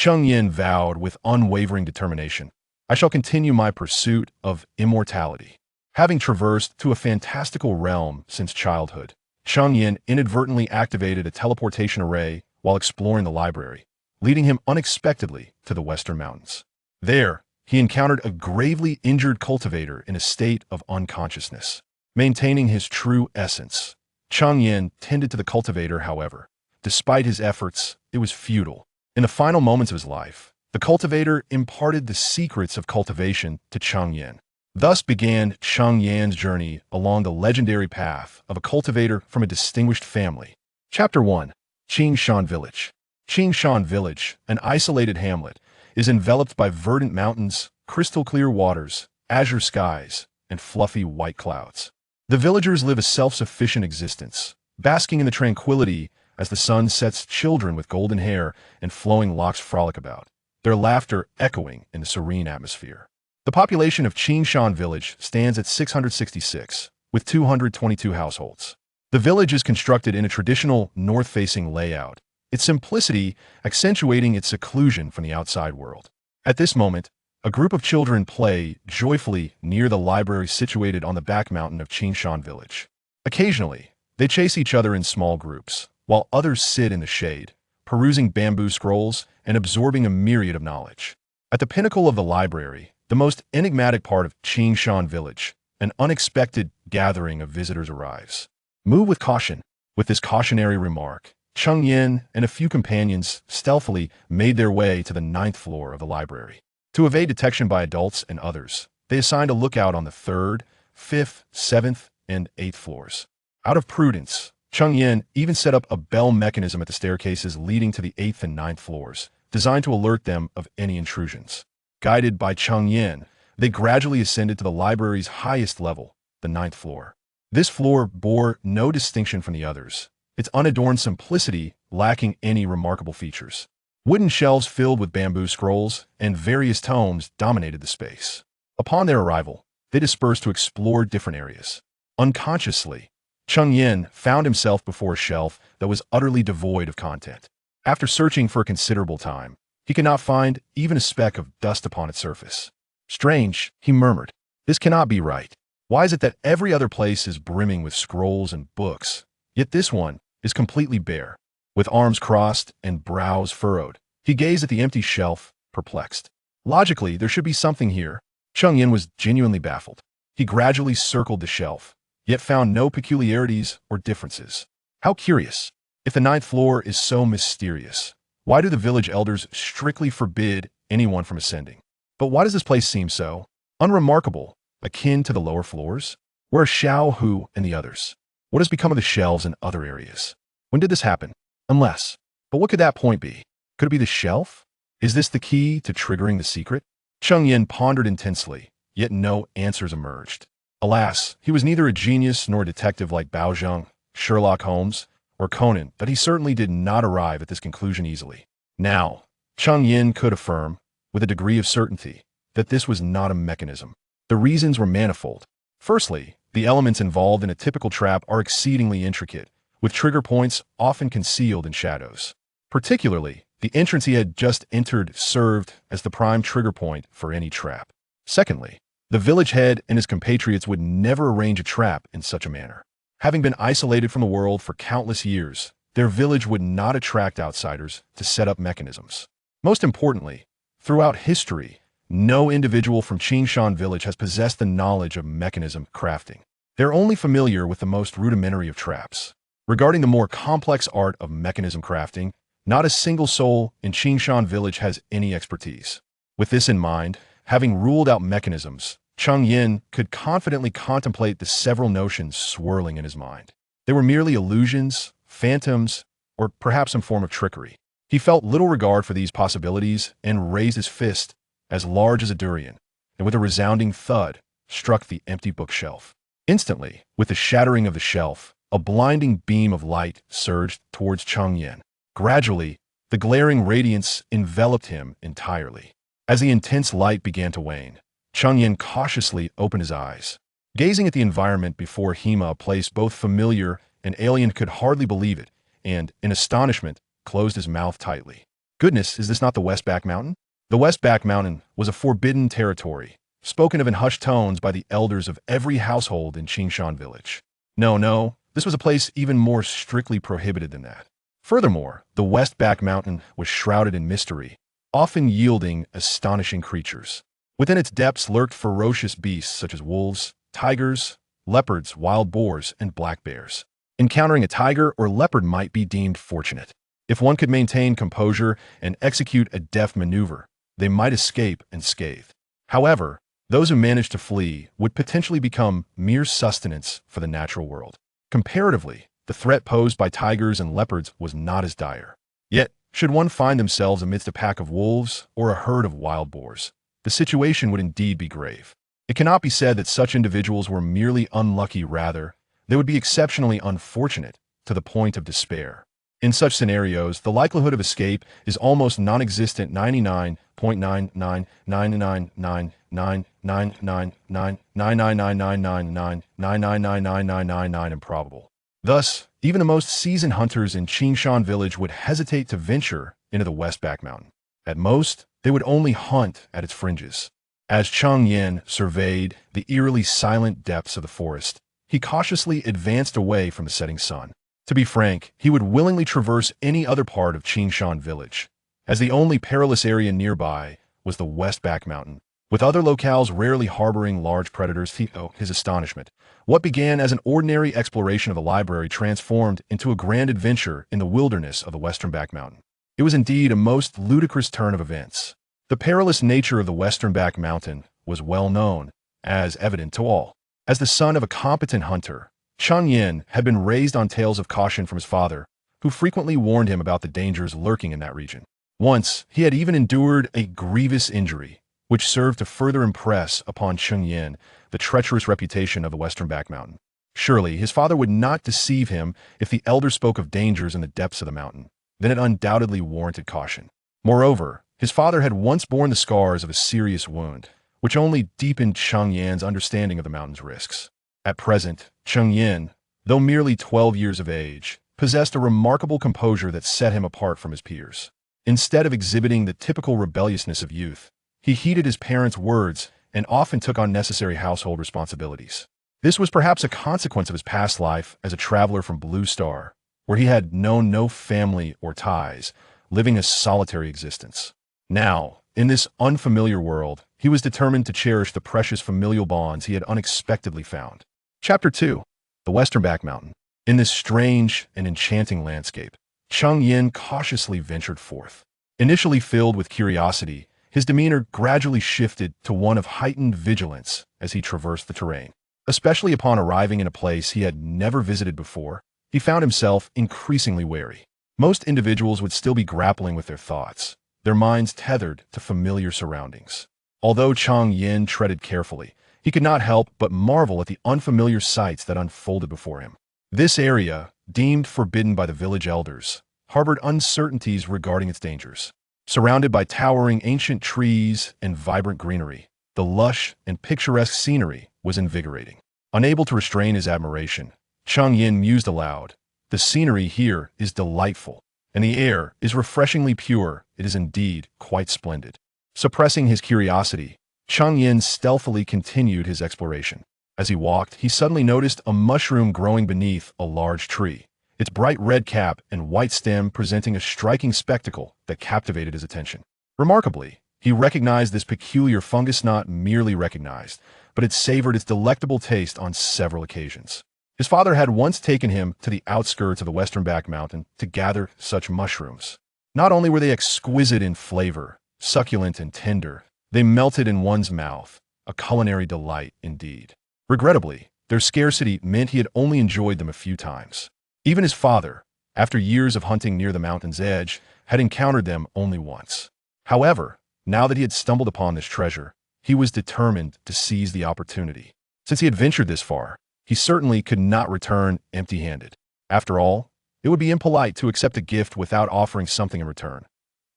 Cheng Yan vowed with unwavering determination, "I shall continue my pursuit of immortality." Having traversed to a fantastical realm since childhood, Cheng Yan inadvertently activated a teleportation array while exploring the library, leading him unexpectedly to the Western Mountains. There, he encountered a gravely injured cultivator in a state of unconsciousness. Maintaining his true essence, Cheng Yan tended to the cultivator, however. Despite his efforts, it was futile. In the final moments of his life, the cultivator imparted the secrets of cultivation to Cheng Yan. Thus began Cheng Yan's journey along the legendary path of a cultivator from a distinguished family. Chapter 1. Xianxia Village. Xianxia Village, an isolated hamlet, is enveloped by verdant mountains, crystal-clear waters, azure skies, and fluffy white clouds. The villagers live a self-sufficient existence, basking in the tranquility as the sun sets. Children with golden hair and flowing locks frolic about, their laughter echoing in the serene atmosphere. The population of Xianxia Village stands at 666, with 222 households. The village is constructed in a traditional north-facing layout, its simplicity accentuating its seclusion from the outside world. At this moment, a group of children play joyfully near the library situated on the back mountain of Xianxia Village. Occasionally, they chase each other in small groups, while others sit in the shade, perusing bamboo scrolls and absorbing a myriad of knowledge. At the pinnacle of the library, the most enigmatic part of Xianxia Village, an unexpected gathering of visitors arrives. Move with caution. With this cautionary remark, Cheng Yan and a few companions stealthily made their way to the 9th floor of the library. To evade detection by adults and others, they assigned a lookout on the 3rd, 5th, 7th, and 8th floors. Out of prudence, Cheng Yan even set up a bell mechanism at the staircases leading to the 8th and 9th floors, designed to alert them of any intrusions. Guided by Cheng Yan, they gradually ascended to the library's highest level, the 9th floor. This floor bore no distinction from the others, its unadorned simplicity lacking any remarkable features. Wooden shelves filled with bamboo scrolls and various tomes dominated the space. Upon their arrival, they dispersed to explore different areas. Unconsciously, Cheng Yan found himself before a shelf that was utterly devoid of content. After searching for a considerable time, he could not find even a speck of dust upon its surface. "Strange," he murmured. "This cannot be right. Why is it that every other place is brimming with scrolls and books, yet this one is completely bare?" With arms crossed and brows furrowed, he gazed at the empty shelf, perplexed. Logically, there should be something here. Cheng Yan was genuinely baffled. He gradually circled the shelf, yet found no peculiarities or differences. How curious. If the 9th floor is so mysterious, why do the village elders strictly forbid anyone from ascending? But why does this place seem so unremarkable, akin to the lower floors? Where are Xiao, Hu, and the others? What has become of the shelves in other areas? When did this happen? But what could that point be? Could it be the shelf? Is this the key to triggering the secret? Cheng Yan pondered intensely, yet no answers emerged. Alas, he was neither a genius nor a detective like Bao Zheng, Sherlock Holmes, or Conan, but he certainly did not arrive at this conclusion easily. Now, Cheng Yan could affirm, with a degree of certainty, that this was not a mechanism. The reasons were manifold. Firstly, the elements involved in a typical trap are exceedingly intricate, with trigger points often concealed in shadows. Particularly, the entrance he had just entered served as the prime trigger point for any trap. Secondly, the village head and his compatriots would never arrange a trap in such a manner. Having been isolated from the world for countless years, their village would not attract outsiders to set up mechanisms. Most importantly, throughout history, no individual from Xianxia Village has possessed the knowledge of mechanism crafting. They're only familiar with the most rudimentary of traps. Regarding the more complex art of mechanism crafting, not a single soul in Xianxia Village has any expertise. With this in mind, having ruled out mechanisms, Cheng Yan could confidently contemplate the several notions swirling in his mind. They were merely illusions, phantoms, or perhaps some form of trickery. He felt little regard for these possibilities and raised his fist, as large as a durian, and with a resounding thud, struck the empty bookshelf. Instantly, with the shattering of the shelf, a blinding beam of light surged towards Cheng Yan. Gradually, the glaring radiance enveloped him entirely. As the intense light began to wane, Cheng Yan cautiously opened his eyes. Gazing at the environment before him, a place both familiar and alien, could hardly believe it, and, in astonishment, closed his mouth tightly. Goodness, is this not the Westback Mountain? The Westback Mountain was a forbidden territory, spoken of in hushed tones by the elders of every household in Xianxia village. No, no, this was a place even more strictly prohibited than that. Furthermore, the Westback Mountain was shrouded in mystery, often yielding astonishing creatures. Within its depths lurked ferocious beasts such as wolves, tigers, leopards, wild boars, and black bears. Encountering a tiger or leopard might be deemed fortunate. If one could maintain composure and execute a deft maneuver, they might escape unscathed. However, those who managed to flee would potentially become mere sustenance for the natural world. Comparatively, the threat posed by tigers and leopards was not as dire. Yet, should one find themselves amidst a pack of wolves or a herd of wild boars, the situation would indeed be grave. It cannot be said that such individuals were merely unlucky, rather, they would be exceptionally unfortunate to the point of despair. In such scenarios, the likelihood of escape is almost non-existent. 99.9999999999999999999 improbable. Thus, even the most seasoned hunters in Xianxia village would hesitate to venture into the Westback Mountain. At most, they would only hunt at its fringes. As Cheng Yan surveyed the eerily silent depths of the forest, he cautiously advanced away from the setting sun. To be frank, he would willingly traverse any other part of Xianxia village, as the only perilous area nearby was the Westback Mountain, with other locales rarely harboring large predators. His astonishment. What began as an ordinary exploration of the library transformed into a grand adventure in the wilderness of the Western Back Mountain. It was indeed a most ludicrous turn of events. The perilous nature of the Western Back Mountain was well known, as evident to all. As the son of a competent hunter, Cheng Yan had been raised on tales of caution from his father, who frequently warned him about the dangers lurking in that region. Once, he had even endured a grievous injury, which served to further impress upon Cheng Yan the treacherous reputation of the Western Back Mountain. Surely, his father would not deceive him if the elder spoke of dangers in the depths of the mountain. Then it undoubtedly warranted caution. Moreover, his father had once borne the scars of a serious wound, which only deepened Cheng Yan's understanding of the mountain's risks. At present, Cheng Yan, though merely 12 years of age, possessed a remarkable composure that set him apart from his peers. Instead of exhibiting the typical rebelliousness of youth, he heeded his parents' words and often took on necessary household responsibilities. This was perhaps a consequence of his past life as a traveler from Blue Star, where he had known no family or ties, living a solitary existence. Now, in this unfamiliar world, he was determined to cherish the precious familial bonds he had unexpectedly found. Chapter 2. The Western Back Mountain. In this strange and enchanting landscape, Cheng Yan cautiously ventured forth. Initially filled with curiosity, his demeanor gradually shifted to one of heightened vigilance as he traversed the terrain. Especially upon arriving in a place he had never visited before, he found himself increasingly wary. Most individuals would still be grappling with their thoughts, their minds tethered to familiar surroundings. Although Cheng Yan treaded carefully, he could not help but marvel at the unfamiliar sights that unfolded before him. This area, deemed forbidden by the village elders, harbored uncertainties regarding its dangers. Surrounded by towering ancient trees and vibrant greenery, the lush and picturesque scenery was invigorating. Unable to restrain his admiration, Cheng Yan mused aloud, "The scenery here is delightful, and the air is refreshingly pure. It is indeed quite splendid." Suppressing his curiosity, Cheng Yan stealthily continued his exploration. As he walked, he suddenly noticed a mushroom growing beneath a large tree, its bright red cap and white stem presenting a striking spectacle that captivated his attention. Remarkably, he recognized this peculiar fungus, not merely recognized, but it savored its delectable taste on several occasions. His father had once taken him to the outskirts of the Western Back Mountain to gather such mushrooms. Not only were they exquisite in flavor, succulent and tender, they melted in one's mouth, a culinary delight indeed. Regrettably, their scarcity meant he had only enjoyed them a few times. Even his father, after years of hunting near the mountain's edge, had encountered them only once. However, now that he had stumbled upon this treasure, he was determined to seize the opportunity. Since he had ventured this far, he certainly could not return empty-handed. After all, it would be impolite to accept a gift without offering something in return.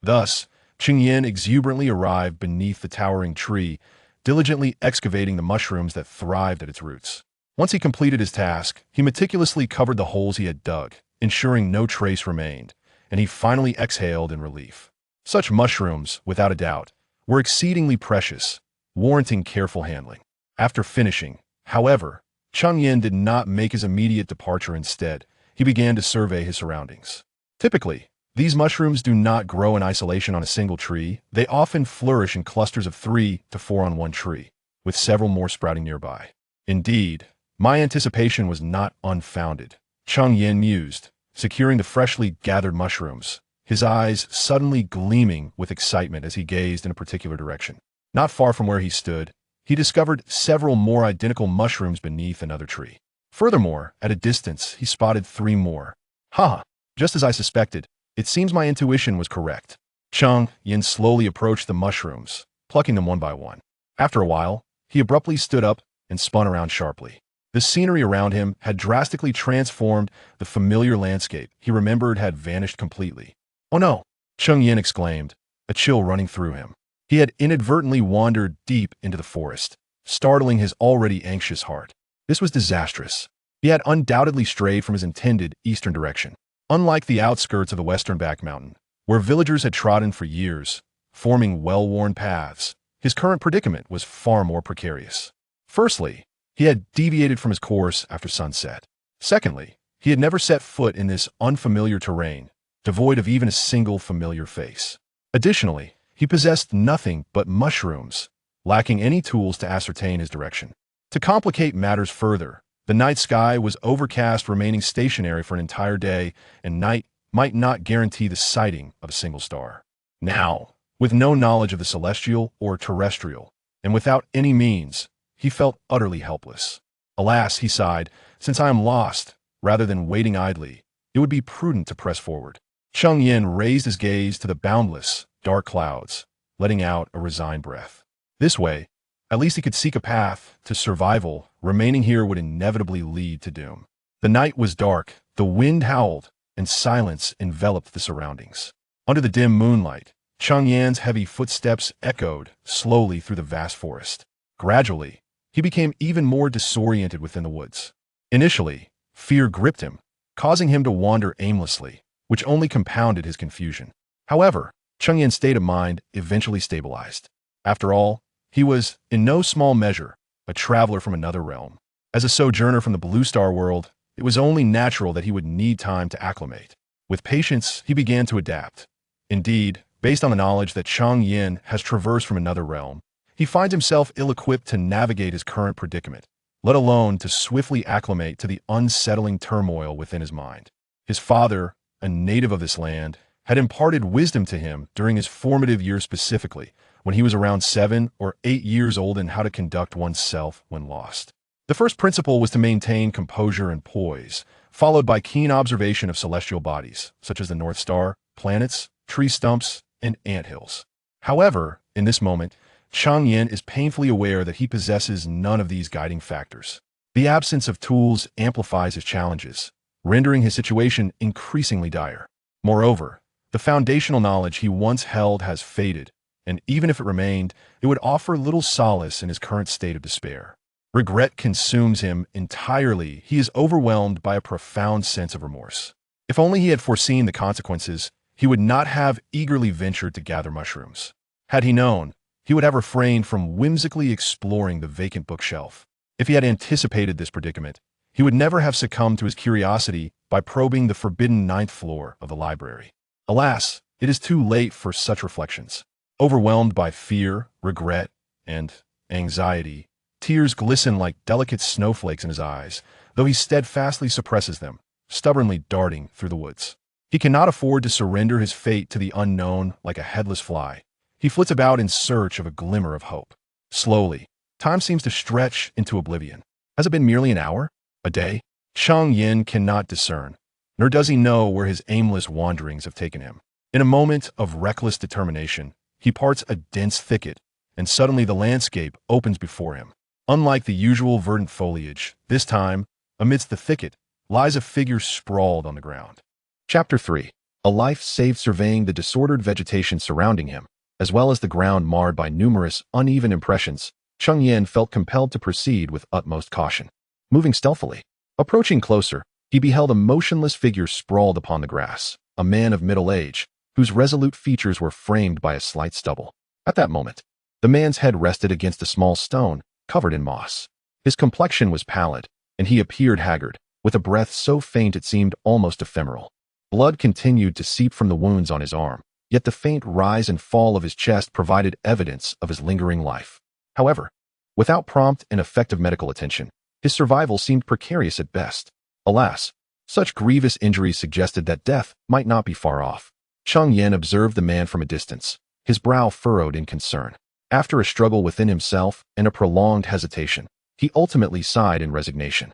Thus, Cheng Yan exuberantly arrived beneath the towering tree, diligently excavating the mushrooms that thrived at its roots. Once he completed his task, he meticulously covered the holes he had dug, ensuring no trace remained, and he finally exhaled in relief. Such mushrooms, without a doubt, were exceedingly precious, warranting careful handling. After finishing, however, Cheng Yan did not make his immediate departure. Instead, he began to survey his surroundings. Typically, these mushrooms do not grow in isolation on a single tree. They often flourish in clusters of 3 to 4 on one tree, with several more sprouting nearby. Indeed, my anticipation was not unfounded. Cheng Yan mused, securing the freshly gathered mushrooms, his eyes suddenly gleaming with excitement as he gazed in a particular direction. Not far from where he stood, he discovered several more identical mushrooms beneath another tree. Furthermore, at a distance, he spotted 3 more. Ha! Just as I suspected, it seems my intuition was correct. Cheng Yan slowly approached the mushrooms, plucking them one by one. After a while, he abruptly stood up and spun around sharply. The scenery around him had drastically transformed. The familiar landscape he remembered had vanished completely. "Oh no!" Cheng Yan exclaimed, a chill running through him. He had inadvertently wandered deep into the forest, startling his already anxious heart. This was disastrous. He had undoubtedly strayed from his intended eastern direction. Unlike the outskirts of the western back mountain, where villagers had trodden for years, forming well-worn paths, his current predicament was far more precarious. Firstly, he had deviated from his course after sunset. Secondly, he had never set foot in this unfamiliar terrain, devoid of even a single familiar face. Additionally, he possessed nothing but mushrooms, lacking any tools to ascertain his direction. To complicate matters further, the night sky was overcast, remaining stationary for an entire day, and night might not guarantee the sighting of a single star. Now, with no knowledge of the celestial or terrestrial, and without any means, he felt utterly helpless. Alas, he sighed, since I am lost, rather than waiting idly, it would be prudent to press forward. Cheng Yan raised his gaze to the boundless, dark clouds, letting out a resigned breath. This way, at least he could seek a path to survival. Remaining here would inevitably lead to doom. The night was dark, the wind howled, and silence enveloped the surroundings. Under the dim moonlight, Cheng Yan's heavy footsteps echoed slowly through the vast forest. Gradually, he became even more disoriented within the woods. Initially, fear gripped him, causing him to wander aimlessly, which only compounded his confusion. However, Cheng Yan's state of mind eventually stabilized. After all, he was, in no small measure, a traveler from another realm. As a sojourner from the Blue Star world, it was only natural that he would need time to acclimate. With patience, he began to adapt. Indeed, based on the knowledge that Cheng Yan has traversed from another realm, he finds himself ill-equipped to navigate his current predicament, let alone to swiftly acclimate to the unsettling turmoil within his mind. His father, a native of this land, had imparted wisdom to him during his formative years, specifically when he was around 7 or 8 years old, in how to conduct oneself when lost. The first principle was to maintain composure and poise, followed by keen observation of celestial bodies, such as the North Star, planets, tree stumps, and anthills. However, in this moment, Cheng Yan is painfully aware that he possesses none of these guiding factors. The absence of tools amplifies his challenges, rendering his situation increasingly dire. Moreover, the foundational knowledge he once held has faded, and even if it remained, it would offer little solace in his current state of despair. Regret consumes him entirely. He is overwhelmed by a profound sense of remorse. If only he had foreseen the consequences, he would not have eagerly ventured to gather mushrooms. Had he known, he would have refrained from whimsically exploring the vacant bookshelf. If he had anticipated this predicament, he would never have succumbed to his curiosity by probing the forbidden 9th floor of the library. Alas, it is too late for such reflections. Overwhelmed by fear, regret, and anxiety, tears glisten like delicate snowflakes in his eyes, though he steadfastly suppresses them, stubbornly darting through the woods. He cannot afford to surrender his fate to the unknown like a headless fly. He flits about in search of a glimmer of hope. Slowly, time seems to stretch into oblivion. Has it been merely an hour? A day? Cheng Yan cannot discern, nor does he know where his aimless wanderings have taken him. In a moment of reckless determination, he parts a dense thicket, and suddenly the landscape opens before him. Unlike the usual verdant foliage, this time, amidst the thicket, lies a figure sprawled on the ground. Chapter 3. A life saved. Surveying the disordered vegetation surrounding him, as well as the ground marred by numerous uneven impressions, Cheng Yan felt compelled to proceed with utmost caution. Moving stealthily, approaching closer, he beheld a motionless figure sprawled upon the grass, a man of middle age, whose resolute features were framed by a slight stubble. At that moment, the man's head rested against a small stone covered in moss. His complexion was pallid, and he appeared haggard, with a breath so faint it seemed almost ephemeral. Blood continued to seep from the wounds on his arm, yet the faint rise and fall of his chest provided evidence of his lingering life. However, without prompt and effective medical attention, his survival seemed precarious at best. Alas, such grievous injuries suggested that death might not be far off. Cheng Yan observed the man from a distance, his brow furrowed in concern. After a struggle within himself and a prolonged hesitation, he ultimately sighed in resignation,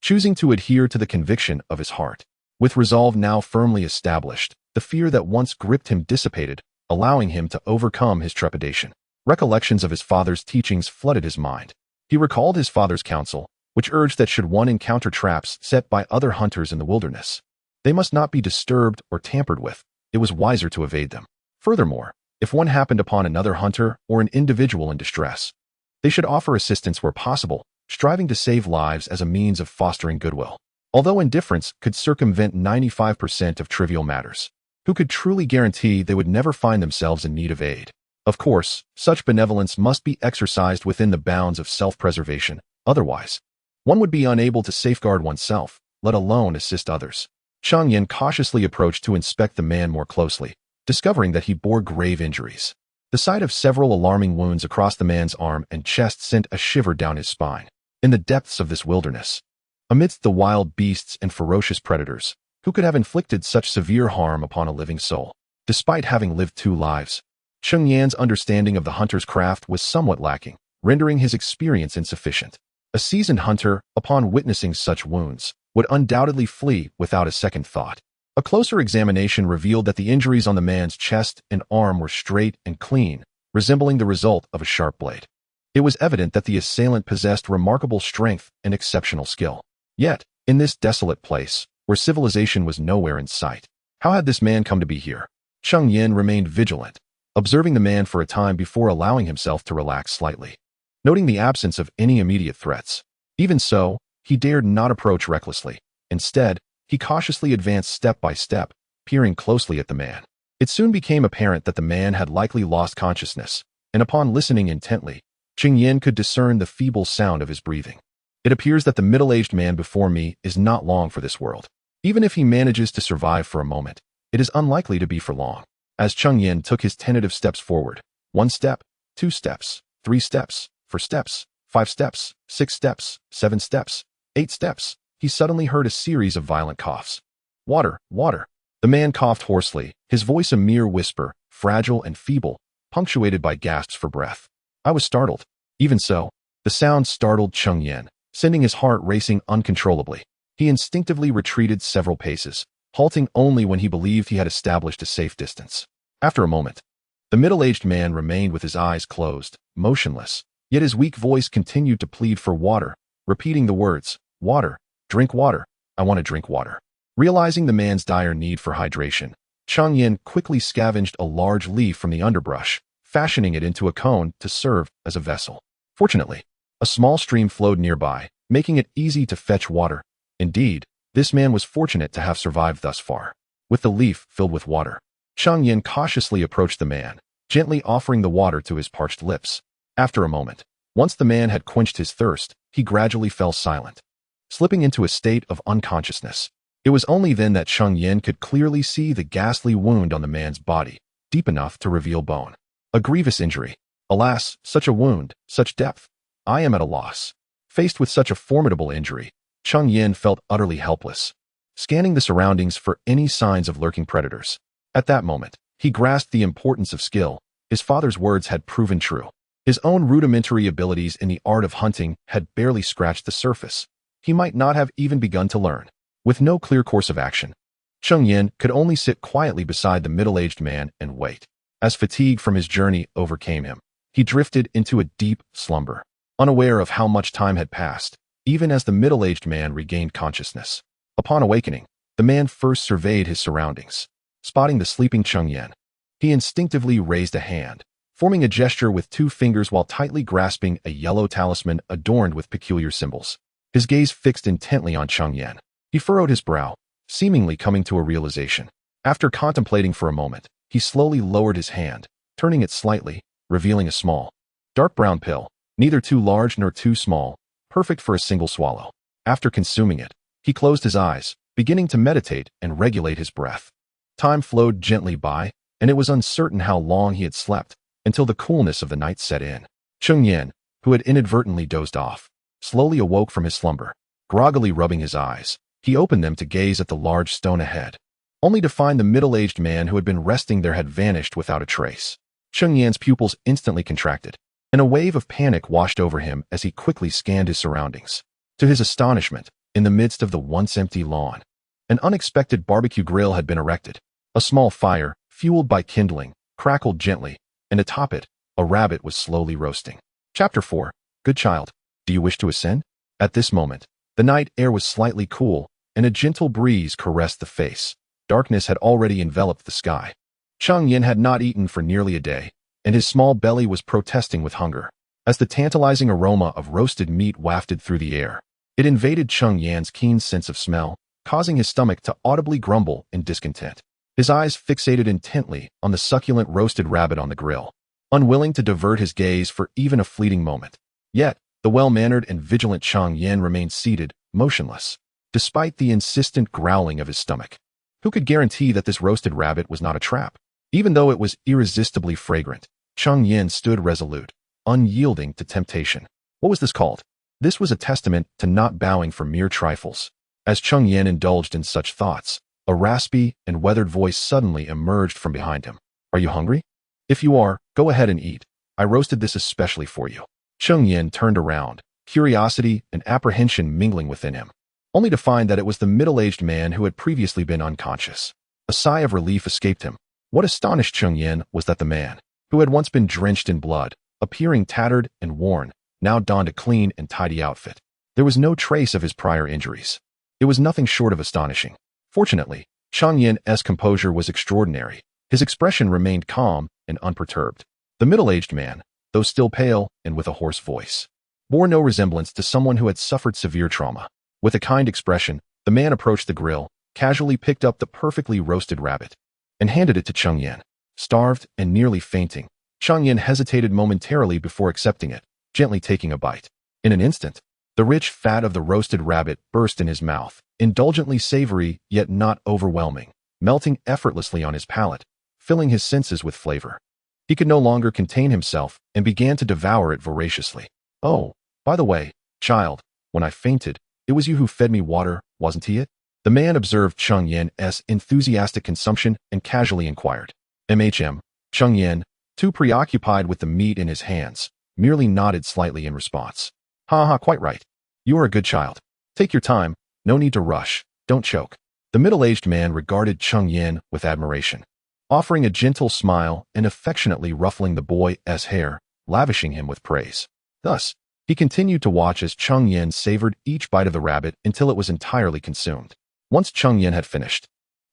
choosing to adhere to the conviction of his heart. With resolve now firmly established, the fear that once gripped him dissipated, allowing him to overcome his trepidation. Recollections of his father's teachings flooded his mind. He recalled his father's counsel, which urged that should one encounter traps set by other hunters in the wilderness, they must not be disturbed or tampered with. It was wiser to evade them. Furthermore, if one happened upon another hunter or an individual in distress, they should offer assistance where possible, striving to save lives as a means of fostering goodwill. Although indifference could circumvent 95% of trivial matters, who could truly guarantee they would never find themselves in need of aid? Of course, such benevolence must be exercised within the bounds of self-preservation. Otherwise, one would be unable to safeguard oneself, let alone assist others. Cheng Yan cautiously approached to inspect the man more closely, discovering that he bore grave injuries. The sight of several alarming wounds across the man's arm and chest sent a shiver down his spine. In the depths of this wilderness, amidst the wild beasts and ferocious predators, who could have inflicted such severe harm upon a living soul? Despite having lived 2 lives, Cheng Yan's understanding of the hunter's craft was somewhat lacking, rendering his experience insufficient. A seasoned hunter, upon witnessing such wounds, would undoubtedly flee without a second thought. A closer examination revealed that the injuries on the man's chest and arm were straight and clean, resembling the result of a sharp blade. It was evident that the assailant possessed remarkable strength and exceptional skill. Yet, in this desolate place, where civilization was nowhere in sight, how had this man come to be here? Cheng Yan remained vigilant, observing the man for a time before allowing himself to relax slightly, noting the absence of any immediate threats. Even so, he dared not approach recklessly. Instead, he cautiously advanced step by step, peering closely at the man. It soon became apparent that the man had likely lost consciousness, and upon listening intently, Cheng Yan could discern the feeble sound of his breathing. It appears that the middle-aged man before me is not long for this world. Even if he manages to survive for a moment, it is unlikely to be for long. As Cheng Yan took his tentative steps forward, 1 step, 2 steps, 3 steps, 4 steps, 5 steps, 6 steps, 7 steps, 8 steps, he suddenly heard a series of violent coughs. Water, water. The man coughed hoarsely, his voice a mere whisper, fragile and feeble, punctuated by gasps for breath. I was startled. Even so, the sound startled Cheng Yan, sending his heart racing uncontrollably. He instinctively retreated several paces, halting only when he believed he had established a safe distance. After a moment, the middle-aged man remained with his eyes closed, motionless, yet his weak voice continued to plead for water, repeating the words, water, drink water, I want to drink water. Realizing the man's dire need for hydration, Cheng Yan quickly scavenged a large leaf from the underbrush, fashioning it into a cone to serve as a vessel. Fortunately, a small stream flowed nearby, making it easy to fetch water. Indeed, this man was fortunate to have survived thus far. With the leaf filled with water, Cheng Yan cautiously approached the man, gently offering the water to his parched lips. After a moment, once the man had quenched his thirst, he gradually fell silent, slipping into a state of unconsciousness. It was only then that Cheng Yan could clearly see the ghastly wound on the man's body, deep enough to reveal bone. A grievous injury. Alas, such a wound, such depth. I am at a loss. Faced with such a formidable injury, Cheng Yan felt utterly helpless, scanning the surroundings for any signs of lurking predators. At that moment, he grasped the importance of skill. His father's words had proven true. His own rudimentary abilities in the art of hunting had barely scratched the surface. He might not have even begun to learn. With no clear course of action, Cheng Yan could only sit quietly beside the middle-aged man and wait. As fatigue from his journey overcame him, he drifted into a deep slumber, unaware of how much time had passed, even as the middle-aged man regained consciousness. Upon awakening, the man first surveyed his surroundings. Spotting the sleeping Cheng Yan, he instinctively raised a hand, forming a gesture with 2 fingers while tightly grasping a yellow talisman adorned with peculiar symbols. His gaze fixed intently on Cheng Yan. He furrowed his brow, seemingly coming to a realization. After contemplating for a moment, He slowly lowered his hand, turning it slightly, revealing a small, dark brown pill, neither too large nor too small, perfect for a single swallow. After consuming it, he closed his eyes, beginning to meditate and regulate his breath. Time flowed gently by, and it was uncertain how long he had slept, until the coolness of the night set in. Cheng Yan, who had inadvertently dozed off, slowly awoke from his slumber. Groggily rubbing his eyes, he opened them to gaze at the large stone ahead, only to find the middle-aged man who had been resting there had vanished without a trace. Cheng Yan's pupils instantly contracted, and a wave of panic washed over him as he quickly scanned his surroundings. To his astonishment, in the midst of the once empty lawn, an unexpected barbecue grill had been erected. A small fire, fueled by kindling, crackled gently, and atop it, a rabbit was slowly roasting. Chapter 4. Good child, do you wish to ascend? At this moment, the night air was slightly cool, and a gentle breeze caressed the face. Darkness had already enveloped the sky. Cheng Yan had not eaten for nearly a day, and his small belly was protesting with hunger. As the tantalizing aroma of roasted meat wafted through the air, it invaded Cheng Yan's keen sense of smell, causing his stomach to audibly grumble in discontent. His eyes fixated intently on the succulent roasted rabbit on the grill, unwilling to divert his gaze for even a fleeting moment. Yet, the well-mannered and vigilant Cheng Yan remained seated, motionless, despite the insistent growling of his stomach. Who could guarantee that this roasted rabbit was not a trap? Even though it was irresistibly fragrant, Cheng Yan stood resolute, unyielding to temptation. What was this called? This was a testament to not bowing for mere trifles. As Cheng Yan indulged in such thoughts, a raspy and weathered voice suddenly emerged from behind him. Are you hungry? If you are, go ahead and eat. I roasted this especially for you. Cheng Yan turned around, curiosity and apprehension mingling within him, only to find that it was the middle-aged man who had previously been unconscious. A sigh of relief escaped him. What astonished Cheng Yan was that the man, who had once been drenched in blood, appearing tattered and worn, now donned a clean and tidy outfit. There was no trace of his prior injuries. It was nothing short of astonishing. Fortunately, Cheng Yan's composure was extraordinary. His expression remained calm and unperturbed. The middle-aged man, though still pale and with a hoarse voice, bore no resemblance to someone who had suffered severe trauma. With a kind expression, the man approached the grill, casually picked up the perfectly roasted rabbit, and handed it to Cheng Yan. Starved and nearly fainting, Cheng Yan hesitated momentarily before accepting it, gently taking a bite. In an instant, the rich fat of the roasted rabbit burst in his mouth, indulgently savory yet not overwhelming, melting effortlessly on his palate, filling his senses with flavor. He could no longer contain himself and began to devour it voraciously. Oh, by the way, child, when I fainted, it was you who fed me water, wasn't he it? The man observed Cheng Yan's enthusiastic consumption and casually inquired. Cheng Yan, too preoccupied with the meat in his hands, merely nodded slightly in response. Ha, quite right. You are a good child. Take your time, no need to rush, don't choke. The middle-aged man regarded Cheng Yan with admiration, offering a gentle smile and affectionately ruffling the boy's hair, lavishing him with praise. Thus, he continued to watch as Cheng Yan savored each bite of the rabbit until it was entirely consumed. Once Cheng Yan had finished,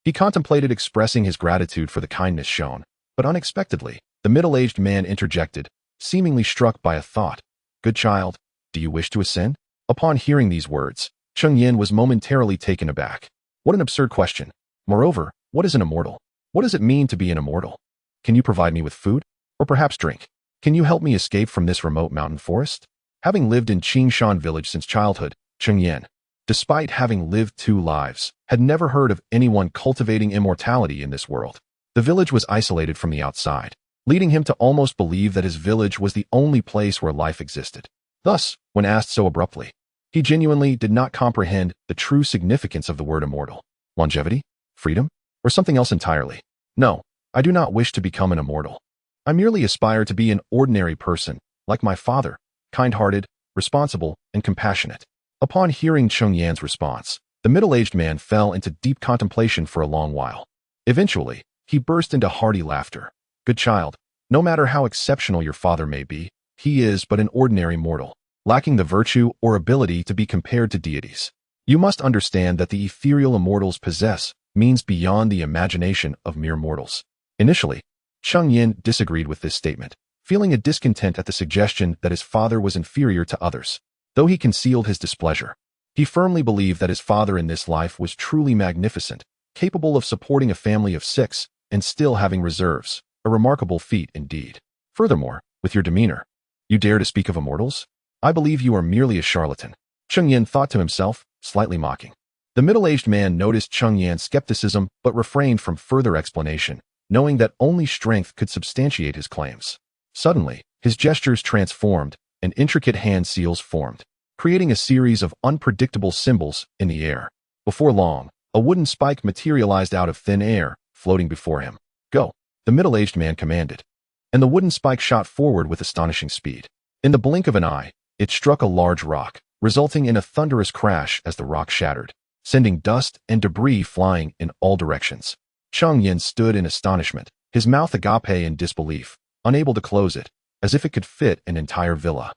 he contemplated expressing his gratitude for the kindness shown, but unexpectedly, the middle-aged man interjected, seemingly struck by a thought. Good child, do you wish to ascend? Upon hearing these words, Cheng Yan was momentarily taken aback. What an absurd question. Moreover, what is an immortal? What does it mean to be an immortal? Can you provide me with food? Or perhaps drink? Can you help me escape from this remote mountain forest? Having lived in Xianxia village since childhood, Cheng Yan, despite having lived 2 lives, had never heard of anyone cultivating immortality in this world. The village was isolated from the outside, leading him to almost believe that his village was the only place where life existed. Thus, when asked so abruptly, he genuinely did not comprehend the true significance of the word immortal. Longevity? Freedom? Or something else entirely? No, I do not wish to become an immortal. I merely aspire to be an ordinary person, like my father, kind-hearted, responsible, and compassionate. Upon hearing Cheng Yan's response, the middle-aged man fell into deep contemplation for a long while. Eventually, he burst into hearty laughter. Good child, no matter how exceptional your father may be, he is but an ordinary mortal, lacking the virtue or ability to be compared to deities. You must understand that the ethereal immortals possess means beyond the imagination of mere mortals. Initially, Cheng Yan disagreed with this statement, feeling a discontent at the suggestion that his father was inferior to others. Though he concealed his displeasure, he firmly believed that his father in this life was truly magnificent, capable of supporting a family of 6, and still having reserves, a remarkable feat indeed. Furthermore, with your demeanor, you dare to speak of immortals? I believe you are merely a charlatan. Cheng Yan thought to himself, slightly mocking. The middle-aged man noticed Cheng Yan's skepticism but refrained from further explanation, knowing that only strength could substantiate his claims. Suddenly, his gestures transformed, and intricate hand seals formed, creating a series of unpredictable symbols in the air. Before long, a wooden spike materialized out of thin air, floating before him. Go, the middle-aged man commanded. And the wooden spike shot forward with astonishing speed. In the blink of an eye, it struck a large rock, resulting in a thunderous crash as the rock shattered, sending dust and debris flying in all directions. Cheng Yan stood in astonishment, his mouth agape in disbelief, unable to close it, as if it could fit an entire villa.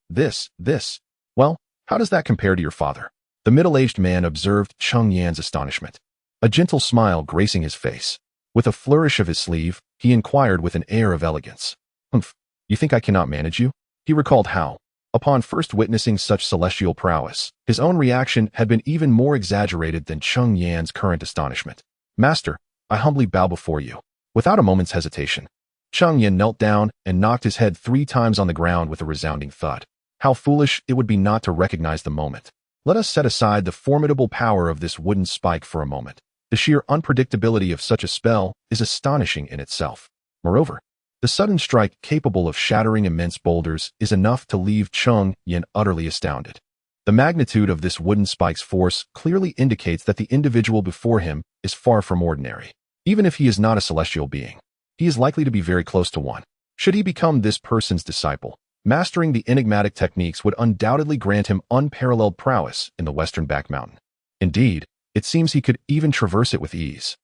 This. Well, how does that compare to your father? The middle-aged man observed Cheng Yan's astonishment, a gentle smile gracing his face. With a flourish of his sleeve, he inquired with an air of elegance. Humph, you think I cannot manage you? He recalled how, upon first witnessing such celestial prowess, his own reaction had been even more exaggerated than Cheng Yan's current astonishment. Master, I humbly bow before you. Without a moment's hesitation, Cheng Yan knelt down and knocked his head 3 times on the ground with a resounding thud. How foolish it would be not to recognize the moment. Let us set aside the formidable power of this wooden spike for a moment. The sheer unpredictability of such a spell is astonishing in itself. Moreover, the sudden strike capable of shattering immense boulders is enough to leave Cheng Yan utterly astounded. The magnitude of this wooden spike's force clearly indicates that the individual before him is far from ordinary. Even if he is not a celestial being, he is likely to be very close to one. Should he become this person's disciple, mastering the enigmatic techniques would undoubtedly grant him unparalleled prowess in the western back mountain. Indeed, it seems he could even traverse it with ease.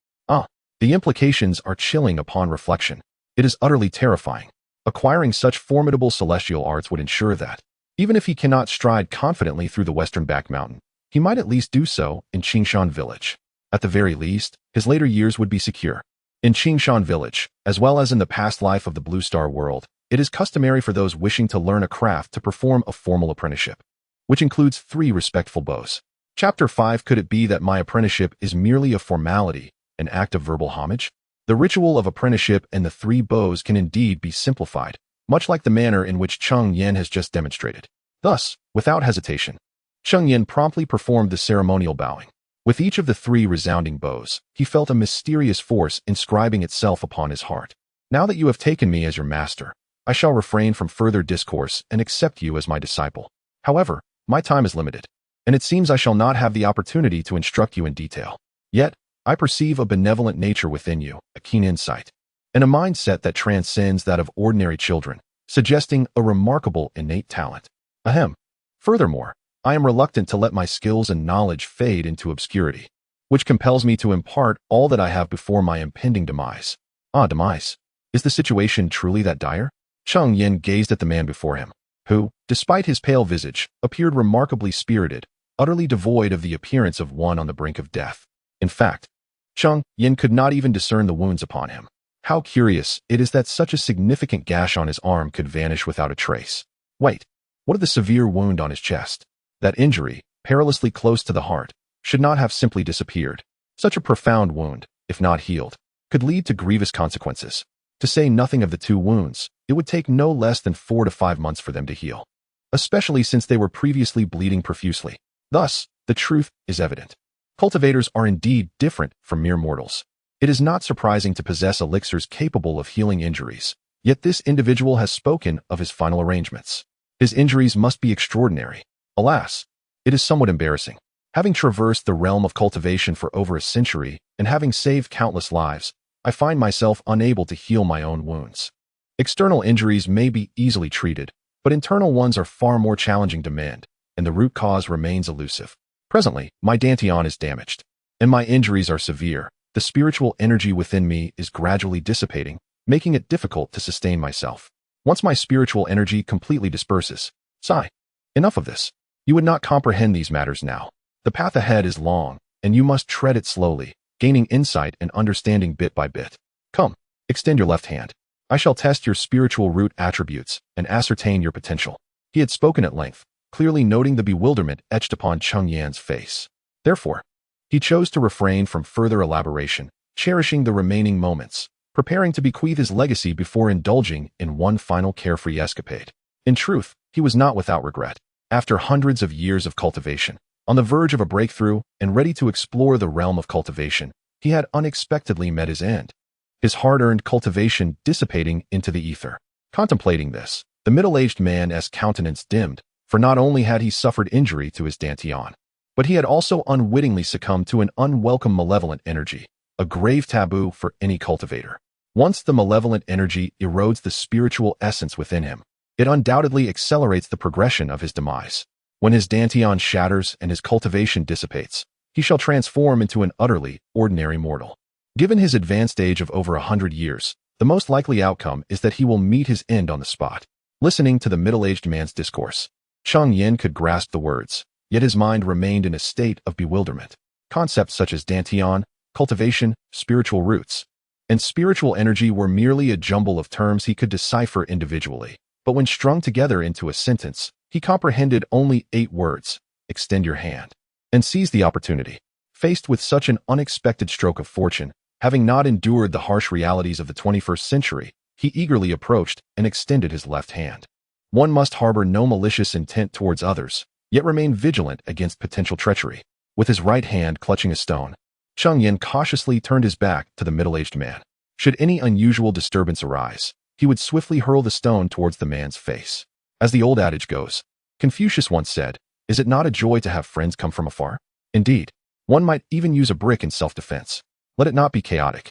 The implications are chilling upon reflection. It is utterly terrifying. Acquiring such formidable celestial arts would ensure that, even if he cannot stride confidently through the western back mountain, he might at least do so in Qingshan village. At the very least, his later years would be secure. In Qingshan village, as well as in the past life of the Blue Star world, it is customary for those wishing to learn a craft to perform a formal apprenticeship, which includes 3 respectful bows. Chapter 5. Could it be that my apprenticeship is merely a formality, an act of verbal homage? The ritual of apprenticeship and the 3 bows can indeed be simplified, much like the manner in which Cheng Yan has just demonstrated. Thus, without hesitation, Cheng Yan promptly performed the ceremonial bowing. With each of the 3 resounding bows, he felt a mysterious force inscribing itself upon his heart. Now that you have taken me as your master, I shall refrain from further discourse and accept you as my disciple. However, my time is limited, and it seems I shall not have the opportunity to instruct you in detail. Yet, I perceive a benevolent nature within you, a keen insight, and a mindset that transcends that of ordinary children, suggesting a remarkable innate talent. Ahem. Furthermore, I am reluctant to let my skills and knowledge fade into obscurity, which compels me to impart all that I have before my impending demise. Demise. Is the situation truly that dire? Cheng Yan gazed at the man before him, who, despite his pale visage, appeared remarkably spirited, utterly devoid of the appearance of one on the brink of death. In fact, Cheng Yan could not even discern the wounds upon him. How curious it is that such a significant gash on his arm could vanish without a trace. Wait, what of the severe wound on his chest? That injury, perilously close to the heart, should not have simply disappeared. Such a profound wound, if not healed, could lead to grievous consequences. To say nothing of the 2 wounds, it would take no less than 4 to 5 months for them to heal, especially since they were previously bleeding profusely. Thus, the truth is evident. Cultivators are indeed different from mere mortals. It is not surprising to possess elixirs capable of healing injuries, yet this individual has spoken of his final arrangements. His injuries must be extraordinary. Alas, it is somewhat embarrassing. Having traversed the realm of cultivation for over a century and having saved countless lives, I find myself unable to heal my own wounds. External injuries may be easily treated, but internal ones are far more challenging to mend, and the root cause remains elusive. Presently, my dantian is damaged, and my injuries are severe. The spiritual energy within me is gradually dissipating, making it difficult to sustain myself. Once my spiritual energy completely disperses, sigh. Enough of this. You would not comprehend these matters now. The path ahead is long, and you must tread it slowly, gaining insight and understanding bit by bit. Come, extend your left hand. I shall test your spiritual root attributes and ascertain your potential. He had spoken at length, clearly noting the bewilderment etched upon Cheng Yan's face. Therefore, he chose to refrain from further elaboration, cherishing the remaining moments, preparing to bequeath his legacy before indulging in one final carefree escapade. In truth, he was not without regret. After hundreds of years of cultivation, on the verge of a breakthrough and ready to explore the realm of cultivation, he had unexpectedly met his end. His hard-earned cultivation dissipating into the ether. Contemplating this, the middle-aged man's countenance dimmed, for not only had he suffered injury to his dantian, but he had also unwittingly succumbed to an unwelcome malevolent energy, a grave taboo for any cultivator. Once the malevolent energy erodes the spiritual essence within him, it undoubtedly accelerates the progression of his demise. When his dantian shatters and his cultivation dissipates, he shall transform into an utterly ordinary mortal. Given his advanced age of over 100 years, the most likely outcome is that he will meet his end on the spot. Listening to the middle-aged man's discourse, Cheng Yan could grasp the words, yet his mind remained in a state of bewilderment. Concepts such as dantian, cultivation, spiritual roots, and spiritual energy were merely a jumble of terms he could decipher individually. But when strung together into a sentence, he comprehended only 8 words: extend your hand, and seize the opportunity. Faced with such an unexpected stroke of fortune, having not endured the harsh realities of the 21st century, he eagerly approached and extended his left hand. One must harbor no malicious intent towards others, yet remain vigilant against potential treachery. With his right hand clutching a stone, Cheng Yan cautiously turned his back to the middle-aged man. Should any unusual disturbance arise, he would swiftly hurl the stone towards the man's face. As the old adage goes, Confucius once said, "Is it not a joy to have friends come from afar?" Indeed, one might even use a brick in self-defense. Let it not be chaotic.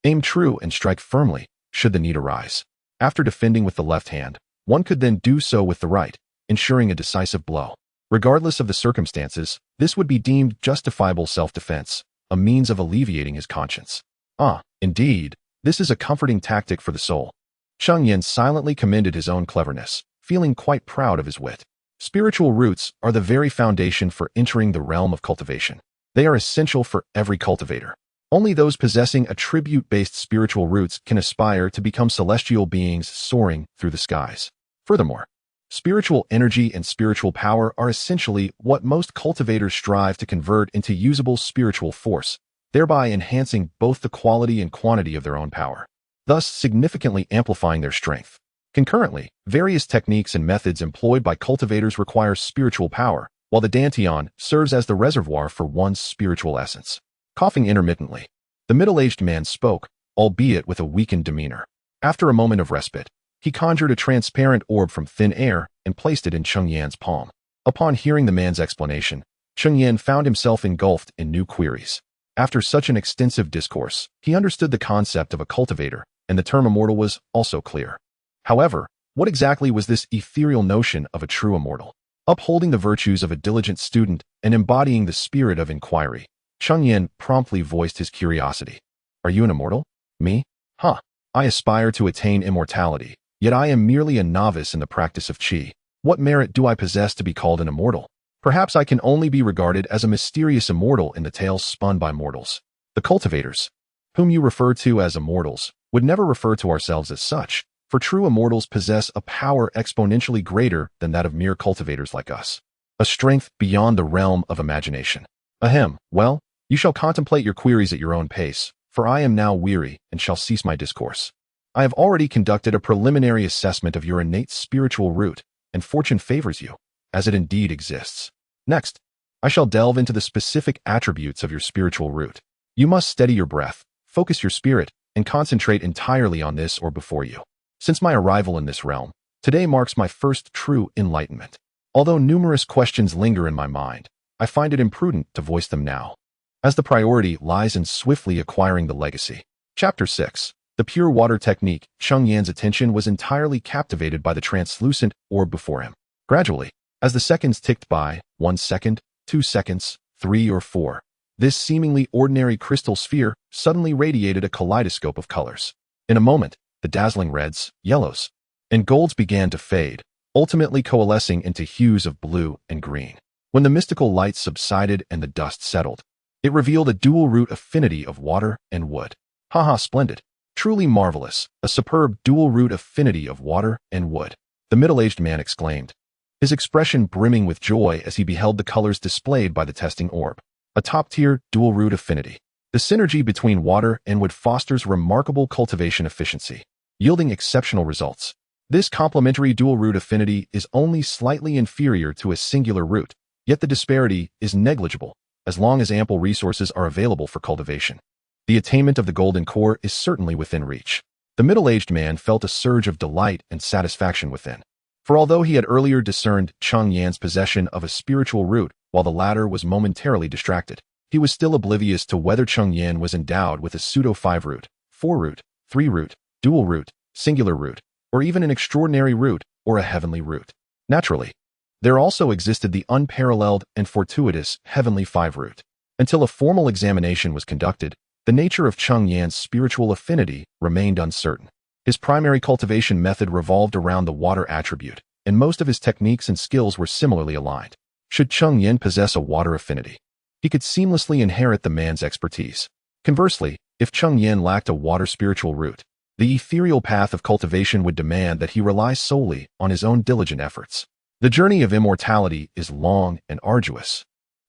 Aim true and strike firmly, should the need arise. After defending with the left hand, one could then do so with the right, ensuring a decisive blow. Regardless of the circumstances, this would be deemed justifiable self-defense, a means of alleviating his conscience. Indeed, this is a comforting tactic for the soul. Cheng Yan silently commended his own cleverness, feeling quite proud of his wit. Spiritual roots are the very foundation for entering the realm of cultivation. They are essential for every cultivator. Only those possessing attribute-based spiritual roots can aspire to become celestial beings soaring through the skies. Furthermore, spiritual energy and spiritual power are essentially what most cultivators strive to convert into usable spiritual force, thereby enhancing both the quality and quantity of their own power, thus significantly amplifying their strength. Concurrently, various techniques and methods employed by cultivators require spiritual power, while the dantian serves as the reservoir for one's spiritual essence. Coughing intermittently, the middle-aged man spoke, albeit with a weakened demeanor. After a moment of respite, he conjured a transparent orb from thin air and placed it in Cheng Yan's palm. Upon hearing the man's explanation, Cheng Yan found himself engulfed in new queries. After such an extensive discourse, he understood the concept of a cultivator, and the term immortal was also clear. However, what exactly was this ethereal notion of a true immortal? Upholding the virtues of a diligent student and embodying the spirit of inquiry, Cheng Yan promptly voiced his curiosity. "Are you an immortal?" "Me? I aspire to attain immortality, yet I am merely a novice in the practice of qi. What merit do I possess to be called an immortal? Perhaps I can only be regarded as a mysterious immortal in the tales spun by mortals. The cultivators, whom you refer to as immortals, would never refer to ourselves as such, for true immortals possess a power exponentially greater than that of mere cultivators like us, a strength beyond the realm of imagination." Well, you shall contemplate your queries at your own pace, for I am now weary and shall cease my discourse. I have already conducted a preliminary assessment of your innate spiritual root, and fortune favors you, as it indeed exists. Next, I shall delve into the specific attributes of your spiritual root. You must steady your breath, focus your spirit, and concentrate entirely on this or before you. Since my arrival in this realm, today marks my first true enlightenment. Although numerous questions linger in my mind, I find it imprudent to voice them now, as the priority lies in swiftly acquiring the legacy. Chapter 6. The Pure Water Technique. Cheng Yan's attention was entirely captivated by the translucent orb before him. Gradually, as the seconds ticked by, 1 second, 2 seconds, 3 or 4, this seemingly ordinary crystal sphere suddenly radiated a kaleidoscope of colors. In a moment, the dazzling reds, yellows, and golds began to fade, ultimately coalescing into hues of blue and green. When the mystical light subsided and the dust settled, it revealed a dual root affinity of water and wood. Splendid. Truly marvelous, a superb dual root affinity of water and wood, the middle-aged man exclaimed, his expression brimming with joy as he beheld the colors displayed by the testing orb. A top-tier dual root affinity. The synergy between water and wood fosters remarkable cultivation efficiency, yielding exceptional results. This complementary dual root affinity is only slightly inferior to a singular root, yet the disparity is negligible as long as ample resources are available for cultivation. The attainment of the golden core is certainly within reach. The middle-aged man felt a surge of delight and satisfaction within. For although he had earlier discerned Cheng Yan's possession of a spiritual root while the latter was momentarily distracted, he was still oblivious to whether Cheng Yan was endowed with a pseudo-5 root, 4 root, 3 root, dual root, singular root, or even an extraordinary root or a heavenly root. Naturally, there also existed the unparalleled and fortuitous heavenly 5 root. Until a formal examination was conducted, the nature of Cheng Yan's spiritual affinity remained uncertain. His primary cultivation method revolved around the water attribute, and most of his techniques and skills were similarly aligned. Should Cheng Yan possess a water affinity, he could seamlessly inherit the man's expertise. Conversely, if Cheng Yan lacked a water spiritual root, the ethereal path of cultivation would demand that he rely solely on his own diligent efforts. The journey of immortality is long and arduous,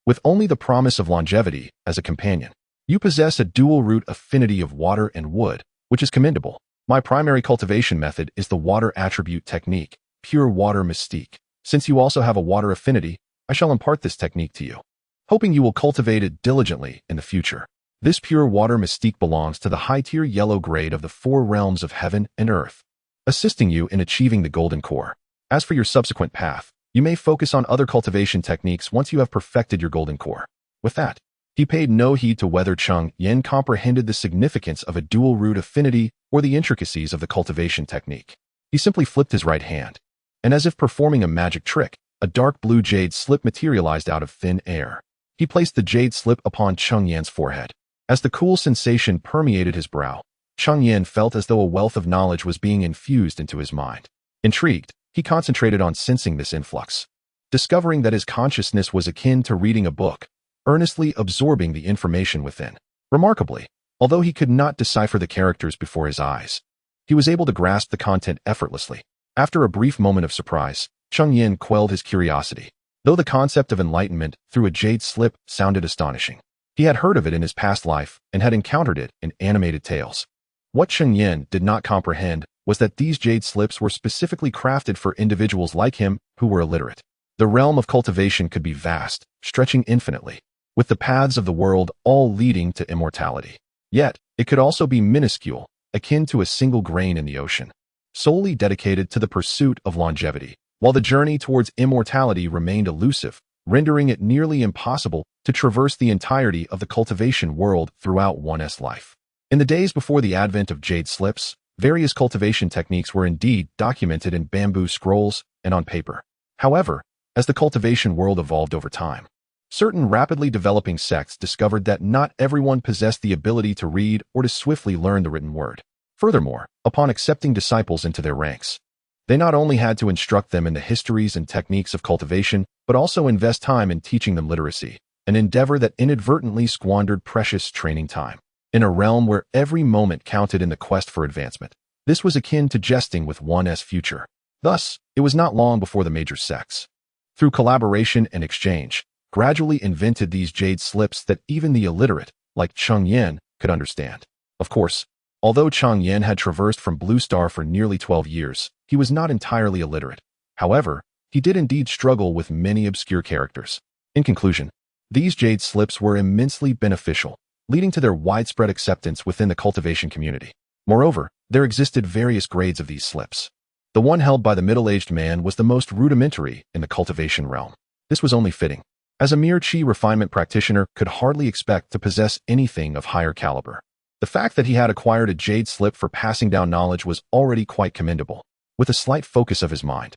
with only the promise of longevity as a companion. You possess a dual root affinity of water and wood, which is commendable. My primary cultivation method is the water attribute technique, pure water mystique. Since you also have a water affinity, I shall impart this technique to you, hoping you will cultivate it diligently in the future. This pure water mystique belongs to the high-tier yellow grade of the 4 realms of heaven and earth, assisting you in achieving the golden core. As for your subsequent path, you may focus on other cultivation techniques once you have perfected your golden core. With that, he paid no heed to whether Cheng Yan comprehended the significance of a dual root affinity or the intricacies of the cultivation technique. He simply flipped his right hand, and as if performing a magic trick, a dark blue jade slip materialized out of thin air. He placed the jade slip upon Cheng Yan's forehead. As the cool sensation permeated his brow, Cheng Yan felt as though a wealth of knowledge was being infused into his mind. Intrigued, he concentrated on sensing this influx, discovering that his consciousness was akin to reading a book, earnestly absorbing the information within. Remarkably, although he could not decipher the characters before his eyes, he was able to grasp the content effortlessly. After a brief moment of surprise, Cheng Yan quelled his curiosity, though the concept of enlightenment through a jade slip sounded astonishing. He had heard of it in his past life and had encountered it in animated tales. What Cheng Yan did not comprehend was that these jade slips were specifically crafted for individuals like him who were illiterate. The realm of cultivation could be vast, stretching infinitely, with the paths of the world all leading to immortality. Yet, it could also be minuscule, akin to a single grain in the ocean, solely dedicated to the pursuit of longevity, while the journey towards immortality remained elusive, rendering it nearly impossible to traverse the entirety of the cultivation world throughout one's life. In the days before the advent of jade slips, various cultivation techniques were indeed documented in bamboo scrolls and on paper. However, as the cultivation world evolved over time, certain rapidly developing sects discovered that not everyone possessed the ability to read or to swiftly learn the written word. Furthermore, upon accepting disciples into their ranks, they not only had to instruct them in the histories and techniques of cultivation, but also invest time in teaching them literacy, an endeavor that inadvertently squandered precious training time. In a realm where every moment counted in the quest for advancement, this was akin to jesting with one's future. Thus, it was not long before the major sects, through collaboration and exchange, gradually invented these jade slips that even the illiterate, like Cheng Yan, could understand. Of course, although Cheng Yan had traversed from Blue Star for nearly 12 years, he was not entirely illiterate. However, he did indeed struggle with many obscure characters. In conclusion, these jade slips were immensely beneficial, leading to their widespread acceptance within the cultivation community. Moreover, there existed various grades of these slips. The one held by the middle-aged man was the most rudimentary in the cultivation realm. This was only fitting, as a mere chi refinement practitioner could hardly expect to possess anything of higher caliber. The fact that he had acquired a jade slip for passing down knowledge was already quite commendable. With a slight focus of his mind,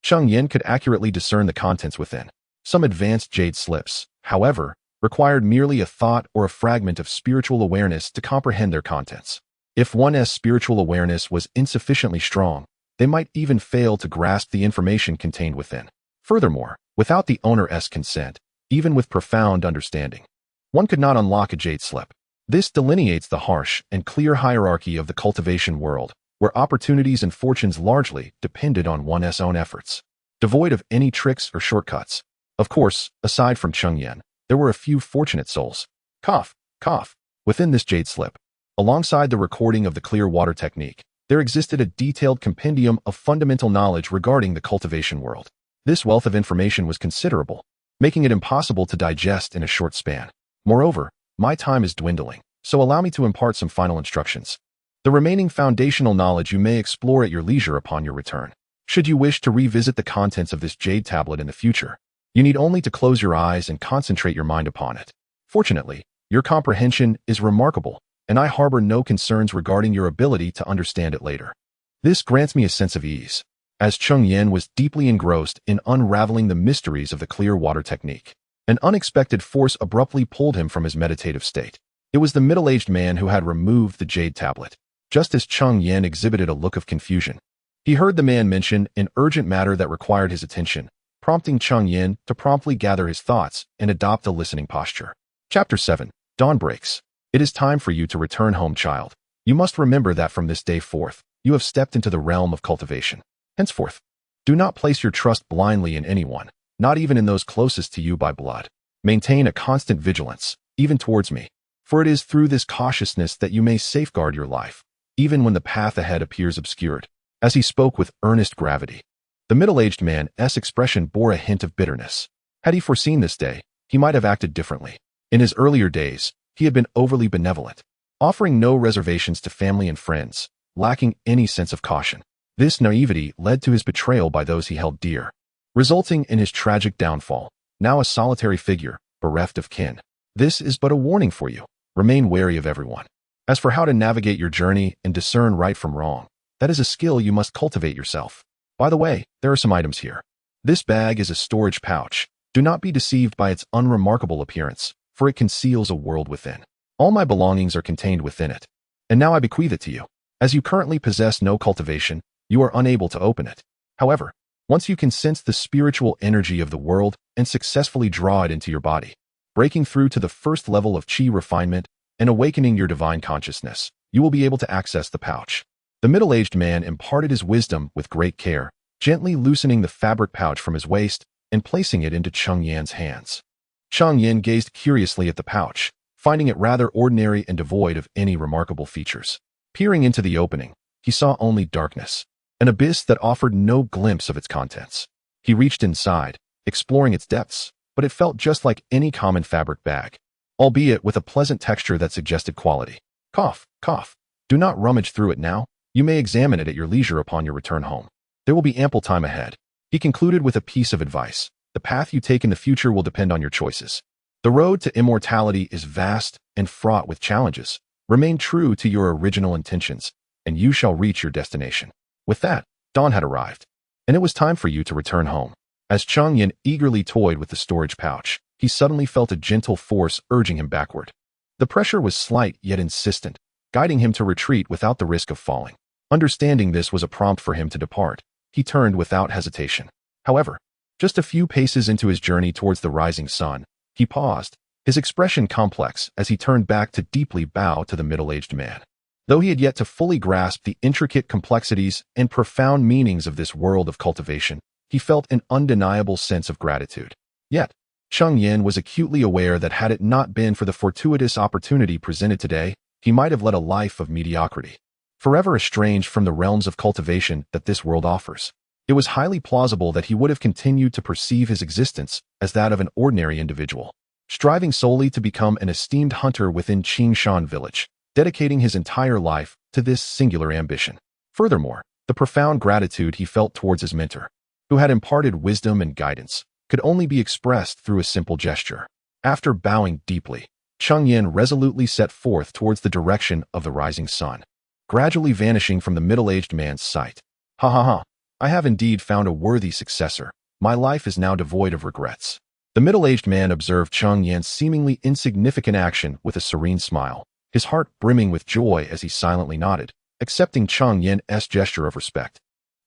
Cheng Yan could accurately discern the contents within. Some advanced jade slips, however, required merely a thought or a fragment of spiritual awareness to comprehend their contents. If one's spiritual awareness was insufficiently strong, they might even fail to grasp the information contained within. Furthermore, without the owner's consent, even with profound understanding, one could not unlock a jade slip. This delineates the harsh and clear hierarchy of the cultivation world, where opportunities and fortunes largely depended on one's own efforts, devoid of any tricks or shortcuts. Of course, aside from Cheng Yan, there were a few fortunate souls. Cough, cough. Within this jade slip, alongside the recording of the clear water technique, there existed a detailed compendium of fundamental knowledge regarding the cultivation world. This wealth of information was considerable, making it impossible to digest in a short span. Moreover, my time is dwindling, so allow me to impart some final instructions. The remaining foundational knowledge you may explore at your leisure upon your return. Should you wish to revisit the contents of this jade tablet in the future, you need only to close your eyes and concentrate your mind upon it. Fortunately, your comprehension is remarkable, and I harbor no concerns regarding your ability to understand it later. This grants me a sense of ease, as Cheng Yan was deeply engrossed in unraveling the mysteries of the clear water technique. An unexpected force abruptly pulled him from his meditative state. It was the middle-aged man who had removed the jade tablet. Just as Cheng Yan exhibited a look of confusion, he heard the man mention an urgent matter that required his attention, prompting Cheng Yan to promptly gather his thoughts and adopt a listening posture. Chapter 7. Dawn breaks. It is time for you to return home, child. You must remember that from this day forth, you have stepped into the realm of cultivation. Henceforth, do not place your trust blindly in anyone, not even in those closest to you by blood. Maintain a constant vigilance, even towards me, for it is through this cautiousness that you may safeguard your life, even when the path ahead appears obscured. As he spoke with earnest gravity, the middle-aged man's expression bore a hint of bitterness. Had he foreseen this day, he might have acted differently. In his earlier days, he had been overly benevolent, offering no reservations to family and friends, lacking any sense of caution. This naivety led to his betrayal by those he held dear, resulting in his tragic downfall, now a solitary figure, bereft of kin. This is but a warning for you. Remain wary of everyone. As for how to navigate your journey and discern right from wrong, that is a skill you must cultivate yourself. By the way, there are some items here. This bag is a storage pouch. Do not be deceived by its unremarkable appearance, for it conceals a world within. All my belongings are contained within it, and now I bequeath it to you. As you currently possess no cultivation, you are unable to open it. However, once you can sense the spiritual energy of the world and successfully draw it into your body, breaking through to the first level of chi refinement and awakening your divine consciousness, you will be able to access the pouch. The middle-aged man imparted his wisdom with great care, gently loosening the fabric pouch from his waist and placing it into Cheng Yan's hands. Cheng Yan gazed curiously at the pouch, finding it rather ordinary and devoid of any remarkable features. Peering into the opening, he saw only darkness, an abyss that offered no glimpse of its contents. He reached inside, exploring its depths, but it felt just like any common fabric bag, albeit with a pleasant texture that suggested quality. Cough, cough. Do not rummage through it now. You may examine it at your leisure upon your return home. There will be ample time ahead. He concluded with a piece of advice. The path you take in the future will depend on your choices. The road to immortality is vast and fraught with challenges. Remain true to your original intentions, and you shall reach your destination. With that, dawn had arrived, and it was time for you to return home. As Cheng Yan eagerly toyed with the storage pouch, he suddenly felt a gentle force urging him backward. The pressure was slight yet insistent, guiding him to retreat without the risk of falling. Understanding this was a prompt for him to depart. He turned without hesitation. However, just a few paces into his journey towards the rising sun, he paused, his expression complex as he turned back to deeply bow to the middle-aged man. Though he had yet to fully grasp the intricate complexities and profound meanings of this world of cultivation, he felt an undeniable sense of gratitude. Yet, Cheng Yan was acutely aware that had it not been for the fortuitous opportunity presented today, he might have led a life of mediocrity, forever estranged from the realms of cultivation that this world offers. It was highly plausible that he would have continued to perceive his existence as that of an ordinary individual, striving solely to become an esteemed hunter within Qingshan village, dedicating his entire life to this singular ambition. Furthermore, the profound gratitude he felt towards his mentor, who had imparted wisdom and guidance, could only be expressed through a simple gesture. After bowing deeply, Cheng Yan resolutely set forth towards the direction of the rising sun, gradually vanishing from the middle-aged man's sight. Ha ha ha. I have indeed found a worthy successor. My life is now devoid of regrets. The middle-aged man observed Cheng Yan's seemingly insignificant action with a serene smile, his heart brimming with joy as he silently nodded, accepting Cheng Yan's gesture of respect.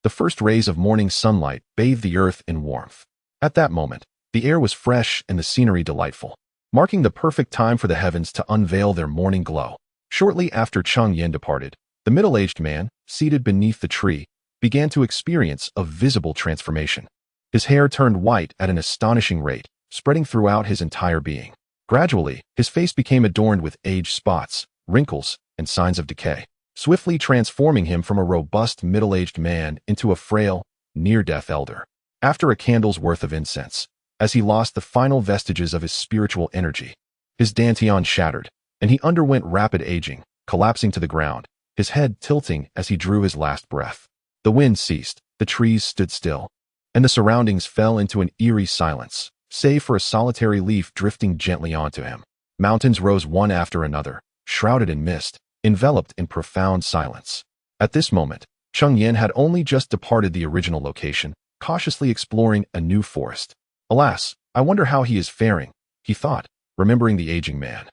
The first rays of morning sunlight bathed the earth in warmth. At that moment, the air was fresh and the scenery delightful, marking the perfect time for the heavens to unveil their morning glow. Shortly after Cheng Yan departed, the middle-aged man, seated beneath the tree, began to experience a visible transformation. His hair turned white at an astonishing rate, spreading throughout his entire being. Gradually, his face became adorned with age spots, wrinkles, and signs of decay, swiftly transforming him from a robust middle-aged man into a frail, near-death elder. After a candle's worth of incense, as he lost the final vestiges of his spiritual energy, his dantian shattered, and he underwent rapid aging, collapsing to the ground, his head tilting as he drew his last breath. The wind ceased, the trees stood still, and the surroundings fell into an eerie silence, save for a solitary leaf drifting gently onto him. Mountains rose one after another, shrouded in mist, enveloped in profound silence. At this moment, Cheng Yan had only just departed the original location, cautiously exploring a new forest. Alas, I wonder how he is faring, he thought, remembering the aging man.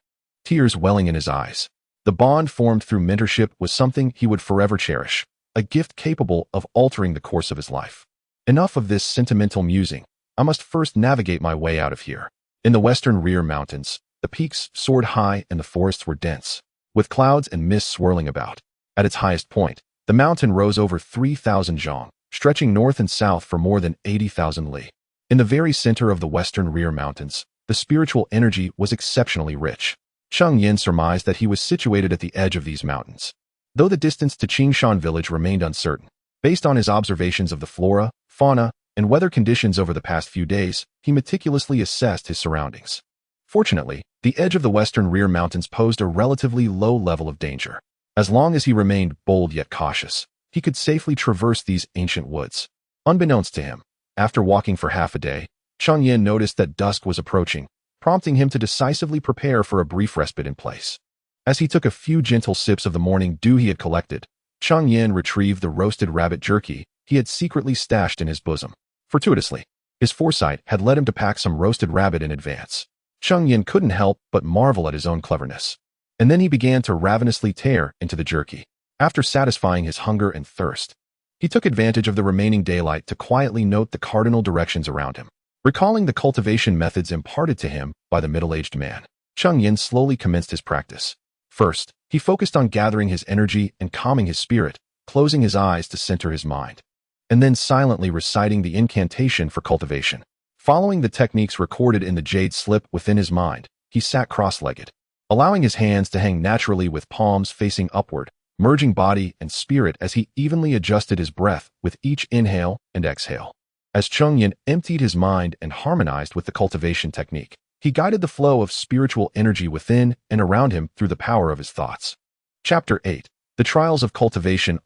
Tears welling in his eyes. The bond formed through mentorship was something he would forever cherish, a gift capable of altering the course of his life. Enough of this sentimental musing. I must first navigate my way out of here. In the western rear mountains, the peaks soared high and the forests were dense, with clouds and mist swirling about. At its highest point, the mountain rose over 3,000 zhang, stretching north and south for more than 80,000 li. In the very center of the western rear mountains, the spiritual energy was exceptionally rich. Cheng Yan surmised that he was situated at the edge of these mountains, though the distance to Qingshan village remained uncertain. Based on his observations of the flora, fauna, and weather conditions over the past few days, he meticulously assessed his surroundings. Fortunately, the edge of the western rear mountains posed a relatively low level of danger. As long as he remained bold yet cautious, he could safely traverse these ancient woods. Unbeknownst to him, after walking for half a day, Cheng Yan noticed that dusk was approaching, prompting him to decisively prepare for a brief respite in place. As he took a few gentle sips of the morning dew he had collected, Cheng Yan retrieved the roasted rabbit jerky he had secretly stashed in his bosom. Fortuitously, his foresight had led him to pack some roasted rabbit in advance. Cheng Yan couldn't help but marvel at his own cleverness. And then he began to ravenously tear into the jerky. After satisfying his hunger and thirst, he took advantage of the remaining daylight to quietly note the cardinal directions around him. Recalling the cultivation methods imparted to him by the middle-aged man, Cheng Yan slowly commenced his practice. First, he focused on gathering his energy and calming his spirit, closing his eyes to center his mind, and then silently reciting the incantation for cultivation. Following the techniques recorded in the jade slip within his mind, he sat cross-legged, allowing his hands to hang naturally with palms facing upward, merging body and spirit as he evenly adjusted his breath with each inhale and exhale. As Cheng Yan emptied his mind and harmonized with the cultivation technique, he guided the flow of spiritual energy within and around him through the power of his thoughts. Chapter 8. The Trials of Cultivation.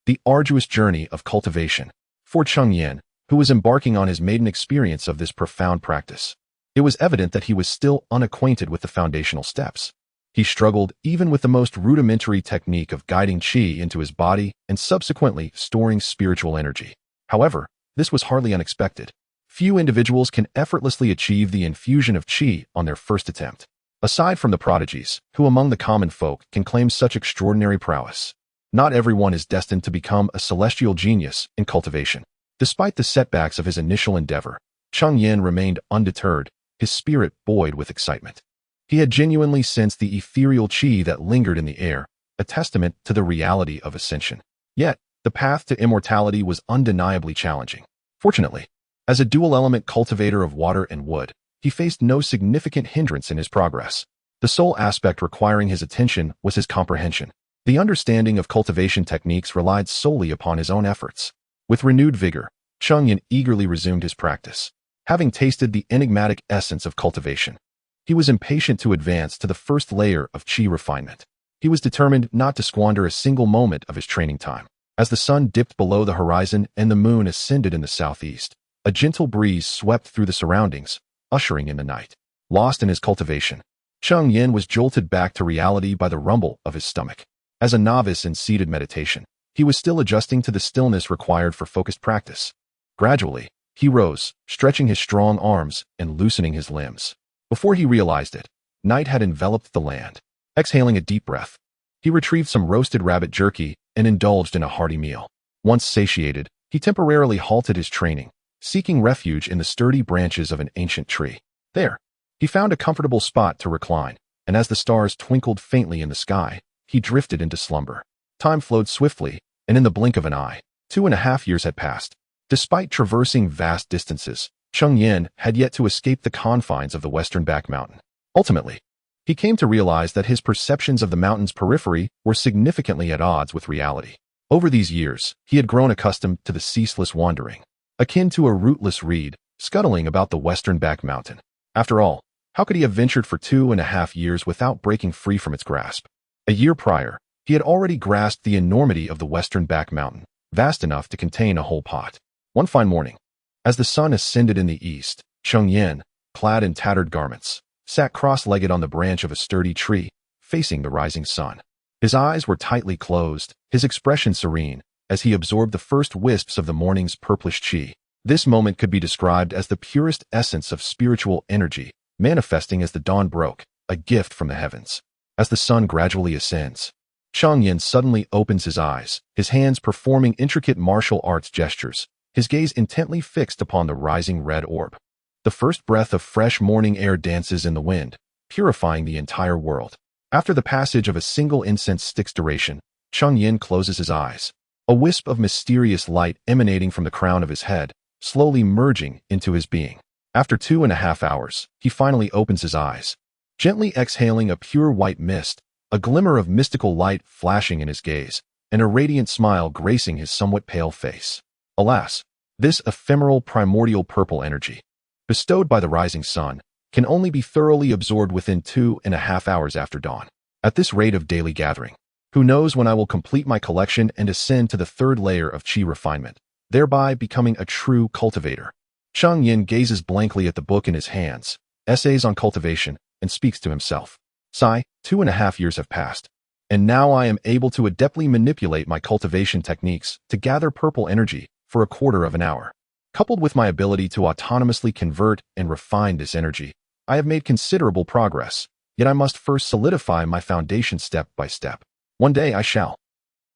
The arduous journey of cultivation. For Cheng Yan, who was embarking on his maiden experience of this profound practice, it was evident that he was still unacquainted with the foundational steps. He struggled even with the most rudimentary technique of guiding qi into his body and subsequently storing spiritual energy. However, this was hardly unexpected. Few individuals can effortlessly achieve the infusion of qi on their first attempt. Aside from the prodigies, who among the common folk can claim such extraordinary prowess, not everyone is destined to become a celestial genius in cultivation. Despite the setbacks of his initial endeavor, Cheng Yan remained undeterred, his spirit buoyed with excitement. He had genuinely sensed the ethereal qi that lingered in the air, a testament to the reality of ascension. Yet, the path to immortality was undeniably challenging. Fortunately, as a dual-element cultivator of water and wood, he faced no significant hindrance in his progress. The sole aspect requiring his attention was his comprehension. The understanding of cultivation techniques relied solely upon his own efforts. With renewed vigor, Cheng Yan eagerly resumed his practice. Having tasted the enigmatic essence of cultivation, he was impatient to advance to the first layer of qi refinement. He was determined not to squander a single moment of his training time. As the sun dipped below the horizon and the moon ascended in the southeast, a gentle breeze swept through the surroundings, ushering in the night. Lost in his cultivation, Cheng Yan was jolted back to reality by the rumble of his stomach. As a novice in seated meditation, he was still adjusting to the stillness required for focused practice. Gradually, he rose, stretching his strong arms and loosening his limbs. Before he realized it, night had enveloped the land. Exhaling a deep breath, he retrieved some roasted rabbit jerky and indulged in a hearty meal. Once satiated, he temporarily halted his training, seeking refuge in the sturdy branches of an ancient tree. There, he found a comfortable spot to recline, and as the stars twinkled faintly in the sky, he drifted into slumber. Time flowed swiftly, and in the blink of an eye, 2.5 years had passed. Despite traversing vast distances, Cheng Yan had yet to escape the confines of the western back mountain. Ultimately, he came to realize that his perceptions of the mountain's periphery were significantly at odds with reality. Over these years, he had grown accustomed to the ceaseless wandering, akin to a rootless reed scuttling about the western back mountain. After all, how could he have ventured for 2.5 years without breaking free from its grasp? A year prior, he had already grasped the enormity of the western back mountain, vast enough to contain a whole pot. One fine morning, as the sun ascended in the east, Cheng Yan, clad in tattered garments, sat cross-legged on the branch of a sturdy tree, facing the rising sun. His eyes were tightly closed, his expression serene, as he absorbed the first wisps of the morning's purplish chi. This moment could be described as the purest essence of spiritual energy, manifesting as the dawn broke, a gift from the heavens. As the sun gradually ascends, Cheng Yan suddenly opens his eyes, his hands performing intricate martial arts gestures, his gaze intently fixed upon the rising red orb. The first breath of fresh morning air dances in the wind, purifying the entire world. After the passage of a single incense stick's duration, Cheng Yan closes his eyes, a wisp of mysterious light emanating from the crown of his head, slowly merging into his being. After 2.5 hours, he finally opens his eyes, gently exhaling a pure white mist, a glimmer of mystical light flashing in his gaze, and a radiant smile gracing his somewhat pale face. Alas, this ephemeral primordial purple energy, bestowed by the rising sun, can only be thoroughly absorbed within 2.5 hours after dawn. At this rate of daily gathering, who knows when I will complete my collection and ascend to the third layer of chi refinement, thereby becoming a true cultivator. Cheng Yan gazes blankly at the book in his hands, Essays on Cultivation, and speaks to himself. Sigh, 2.5 years have passed, and now I am able to adeptly manipulate my cultivation techniques to gather purple energy for a quarter of an hour. Coupled with my ability to autonomously convert and refine this energy, I have made considerable progress, yet I must first solidify my foundation step by step. One day I shall.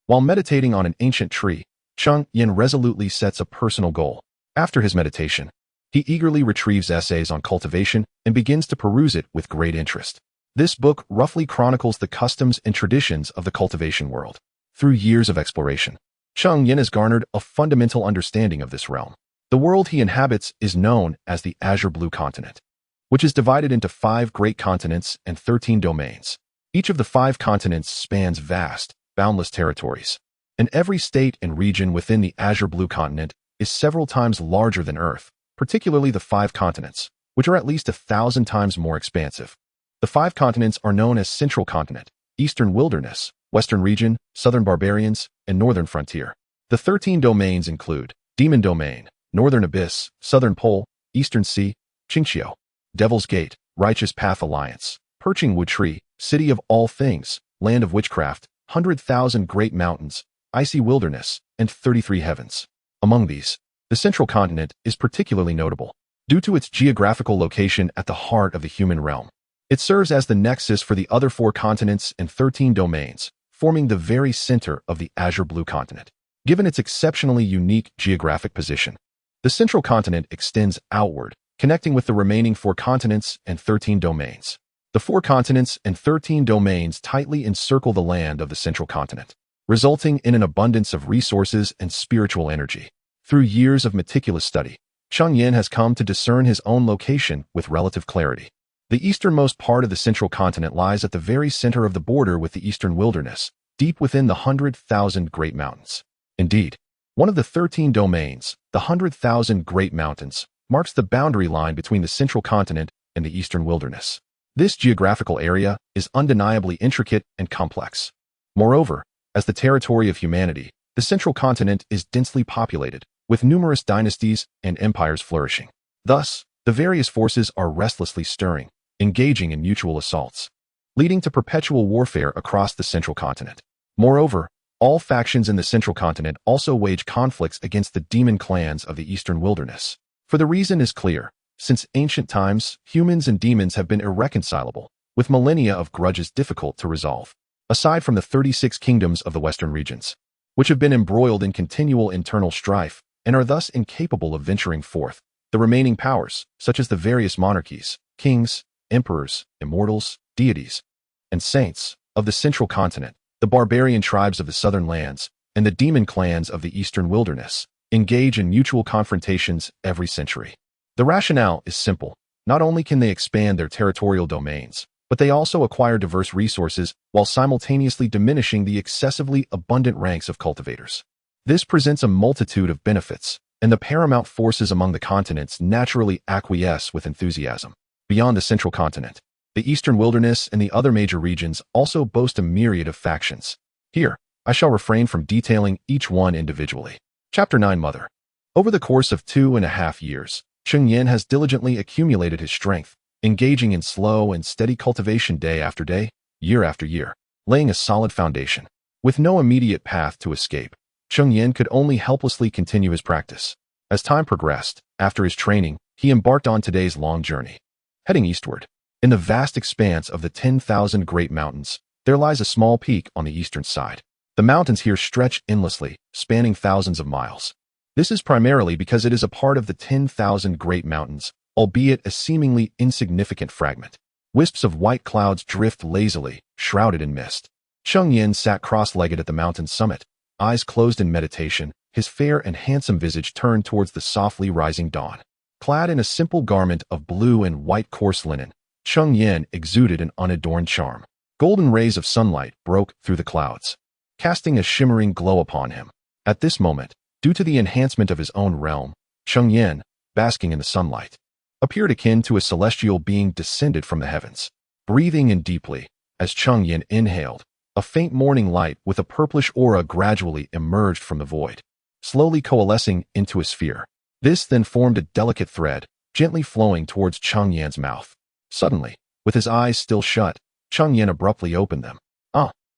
While meditating on an ancient tree, Cheng Yan resolutely sets a personal goal. After his meditation, he eagerly retrieves Essays on Cultivation and begins to peruse it with great interest. This book roughly chronicles the customs and traditions of the cultivation world. Through years of exploration, Cheng Yan has garnered a fundamental understanding of this realm. The world he inhabits is known as the Azure Blue Continent, which is divided into 5 great continents and 13 domains. Each of the 5 continents spans vast, boundless territories, and every state and region within the Azure Blue Continent is several times larger than Earth, particularly the 5 continents, which are at least 1,000 times more expansive. The 5 continents are known as Central Continent, Eastern Wilderness, Western Region, Southern Barbarians, and Northern Frontier. The 13 domains include Demon Domain, Northern Abyss, Southern Pole, Eastern Sea, xianxia, Devil's Gate, Righteous Path Alliance, Perching Wood Tree, City of All Things, Land of Witchcraft, 100,000 Great Mountains, Icy Wilderness, and 33 Heavens. Among these, the Central Continent is particularly notable, due to its geographical location at the heart of the human realm. It serves as the nexus for the other 4 continents and 13 domains, forming the very center of the Azure Blue Continent. Given its exceptionally unique geographic position, the Central Continent extends outward, connecting with the remaining 4 continents and 13 domains. The 4 continents and 13 domains tightly encircle the land of the Central Continent, resulting in an abundance of resources and spiritual energy. Through years of meticulous study, Cheng Yan has come to discern his own location with relative clarity. The easternmost part of the Central Continent lies at the very center of the border with the Eastern Wilderness, deep within the 100,000 Great Mountains. Indeed, one of the 13 domains, the 100,000 Great Mountains, marks the boundary line between the Central Continent and the Eastern Wilderness. This geographical area is undeniably intricate and complex. Moreover, as the territory of humanity, the Central Continent is densely populated, with numerous dynasties and empires flourishing. Thus, the various forces are restlessly stirring, engaging in mutual assaults, leading to perpetual warfare across the Central Continent. Moreover, all factions in the Central Continent also wage conflicts against the demon clans of the Eastern Wilderness. For the reason is clear. Since ancient times, humans and demons have been irreconcilable, with millennia of grudges difficult to resolve. Aside from the 36 kingdoms of the Western regions, which have been embroiled in continual internal strife and are thus incapable of venturing forth, the remaining powers, such as the various monarchies, kings, emperors, immortals, deities, and saints of the Central Continent, the barbarian tribes of the southern lands, and the demon clans of the Eastern Wilderness, engage in mutual confrontations every century. The rationale is simple. Not only can they expand their territorial domains, but they also acquire diverse resources while simultaneously diminishing the excessively abundant ranks of cultivators. This presents a multitude of benefits, and the paramount forces among the continents naturally acquiesce with enthusiasm. Beyond the central continent, the eastern wilderness and the other major regions also boast a myriad of factions. Here, I shall refrain from detailing each one individually. Chapter 9 Mother. Over the course of 2.5 years, Cheng Yan has diligently accumulated his strength, engaging in slow and steady cultivation day after day, year after year, laying a solid foundation. With no immediate path to escape, Cheng Yan could only helplessly continue his practice. As time progressed, after his training, he embarked on today's long journey. Heading eastward, in the vast expanse of the 10,000 Great Mountains, there lies a small peak on the eastern side. The mountains here stretch endlessly, spanning thousands of miles. This is primarily because it is a part of the 10,000 Great Mountains, albeit a seemingly insignificant fragment. Wisps of white clouds drift lazily, shrouded in mist. Cheng Yan sat cross-legged at the mountain's summit, eyes closed in meditation, his fair and handsome visage turned towards the softly rising dawn. Clad in a simple garment of blue and white coarse linen, Cheng Yan exuded an unadorned charm. Golden rays of sunlight broke through the clouds, casting a shimmering glow upon him. At this moment, due to the enhancement of his own realm, Cheng Yan, basking in the sunlight, appeared akin to a celestial being descended from the heavens. Breathing in deeply, as Cheng Yan inhaled, a faint morning light with a purplish aura gradually emerged from the void, slowly coalescing into a sphere. This then formed a delicate thread, gently flowing towards Cheng Yan's mouth. Suddenly, with his eyes still shut, Cheng Yan abruptly opened them.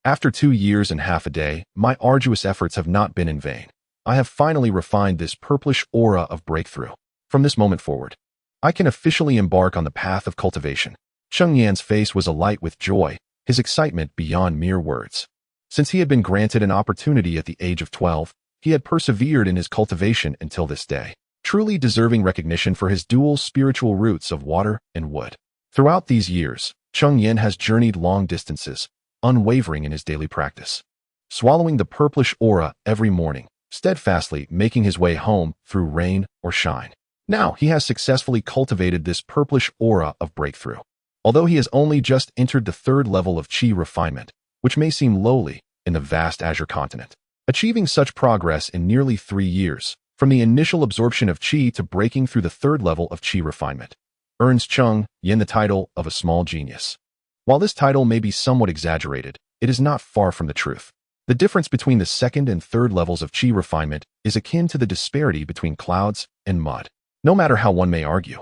After 2 years and half a day, my arduous efforts have not been in vain. I have finally refined this purplish aura of breakthrough. From this moment forward, I can officially embark on the path of cultivation. Cheng Yan's face was alight with joy, his excitement beyond mere words. Since he had been granted an opportunity at the age of 12, he had persevered in his cultivation until this day, truly deserving recognition for his dual spiritual roots of water and wood. Throughout these years, Cheng Yan has journeyed long distances, unwavering in his daily practice, swallowing the purplish aura every morning, steadfastly making his way home through rain or shine. Now he has successfully cultivated this purplish aura of breakthrough. Although he has only just entered the 3rd level of chi refinement, which may seem lowly in the vast azure continent, achieving such progress in nearly 3 years, from the initial absorption of chi to breaking through the 3rd level of chi refinement, earns Cheng Yan the title of a small genius. While this title may be somewhat exaggerated, it is not far from the truth. The difference between the 2nd and 3rd levels of chi refinement is akin to the disparity between clouds and mud. No matter how one may argue,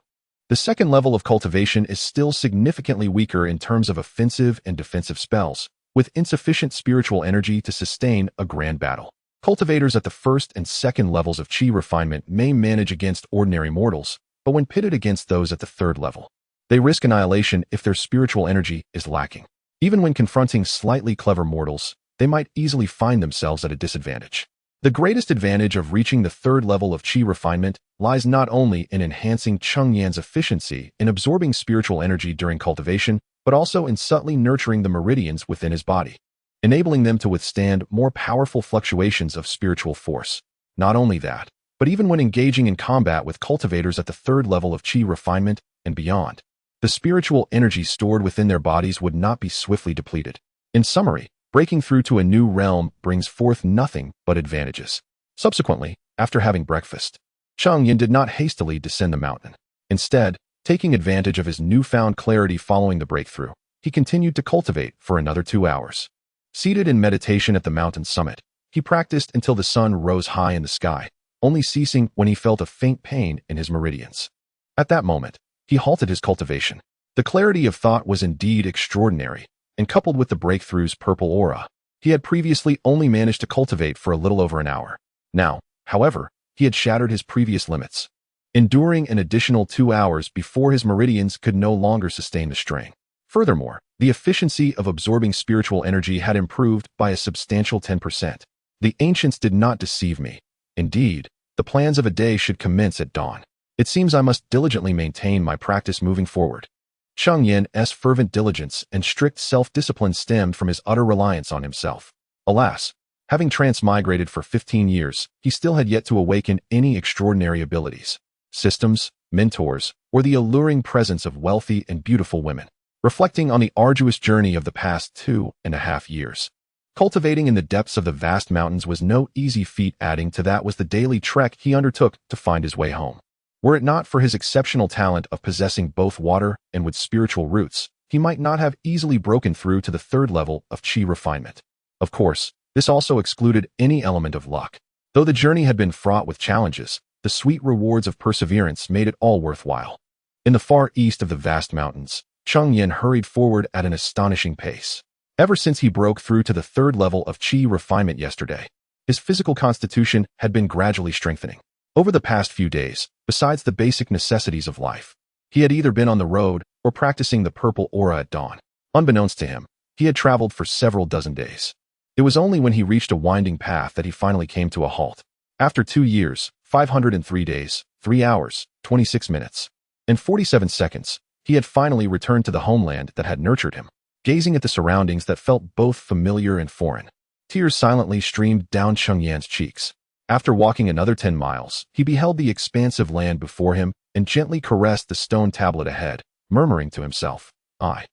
the 2nd level of cultivation is still significantly weaker in terms of offensive and defensive spells, with insufficient spiritual energy to sustain a grand battle. Cultivators at the 1st and 2nd levels of chi refinement may manage against ordinary mortals, but when pitted against those at the 3rd level, they risk annihilation if their spiritual energy is lacking. Even when confronting slightly clever mortals, they might easily find themselves at a disadvantage. The greatest advantage of reaching the 3rd level of chi refinement lies not only in enhancing Cheng Yan's efficiency in absorbing spiritual energy during cultivation, but also in subtly nurturing the meridians within his body, enabling them to withstand more powerful fluctuations of spiritual force. Not only that, but even when engaging in combat with cultivators at the 3rd level of chi refinement and beyond, the spiritual energy stored within their bodies would not be swiftly depleted. In summary, breaking through to a new realm brings forth nothing but advantages. Subsequently, after having breakfast, Cheng Yan did not hastily descend the mountain. Instead, taking advantage of his newfound clarity following the breakthrough, he continued to cultivate for another 2 hours. Seated in meditation at the mountain's summit, he practiced until the sun rose high in the sky, only ceasing when he felt a faint pain in his meridians. At that moment, he halted his cultivation. The clarity of thought was indeed extraordinary, and coupled with the breakthrough's purple aura, he had previously only managed to cultivate for a little over an hour. Now, however, he had shattered his previous limits, enduring an additional 2 hours before his meridians could no longer sustain the strain. Furthermore, the efficiency of absorbing spiritual energy had improved by a substantial 10%. The ancients did not deceive me. Indeed, the plans of a day should commence at dawn. It seems I must diligently maintain my practice moving forward. Cheng Yan's fervent diligence and strict self-discipline stemmed from his utter reliance on himself. Alas, having transmigrated for 15 years, he still had yet to awaken any extraordinary abilities. systems, mentors, or the alluring presence of wealthy and beautiful women. Reflecting on the arduous journey of the past 2.5 years. Cultivating in the depths of the vast mountains was no easy feat. Adding to that was the daily trek he undertook to find his way home. Were it not for his exceptional talent of possessing both water and wood spiritual roots, he might not have easily broken through to the third level of chi refinement. Of course, this also excluded any element of luck. Though the journey had been fraught with challenges, the sweet rewards of perseverance made it all worthwhile. In the far east of the vast mountains, Cheng Yan hurried forward at an astonishing pace. Ever since he broke through to the third level of chi refinement yesterday, his physical constitution had been gradually strengthening. Over the past few days, besides the basic necessities of life, he had either been on the road or practicing the purple aura at dawn. Unbeknownst to him, he had traveled for several dozen days. It was only when he reached a winding path that he finally came to a halt. After 2 years, 503 days, 3 hours, 26 minutes, and 47 seconds, he had finally returned to the homeland that had nurtured him. Gazing at the surroundings that felt both familiar and foreign, tears silently streamed down Cheng Yan's cheeks. After walking another 10 miles, he beheld the expansive land before him and gently caressed the stone tablet ahead, murmuring to himself, "I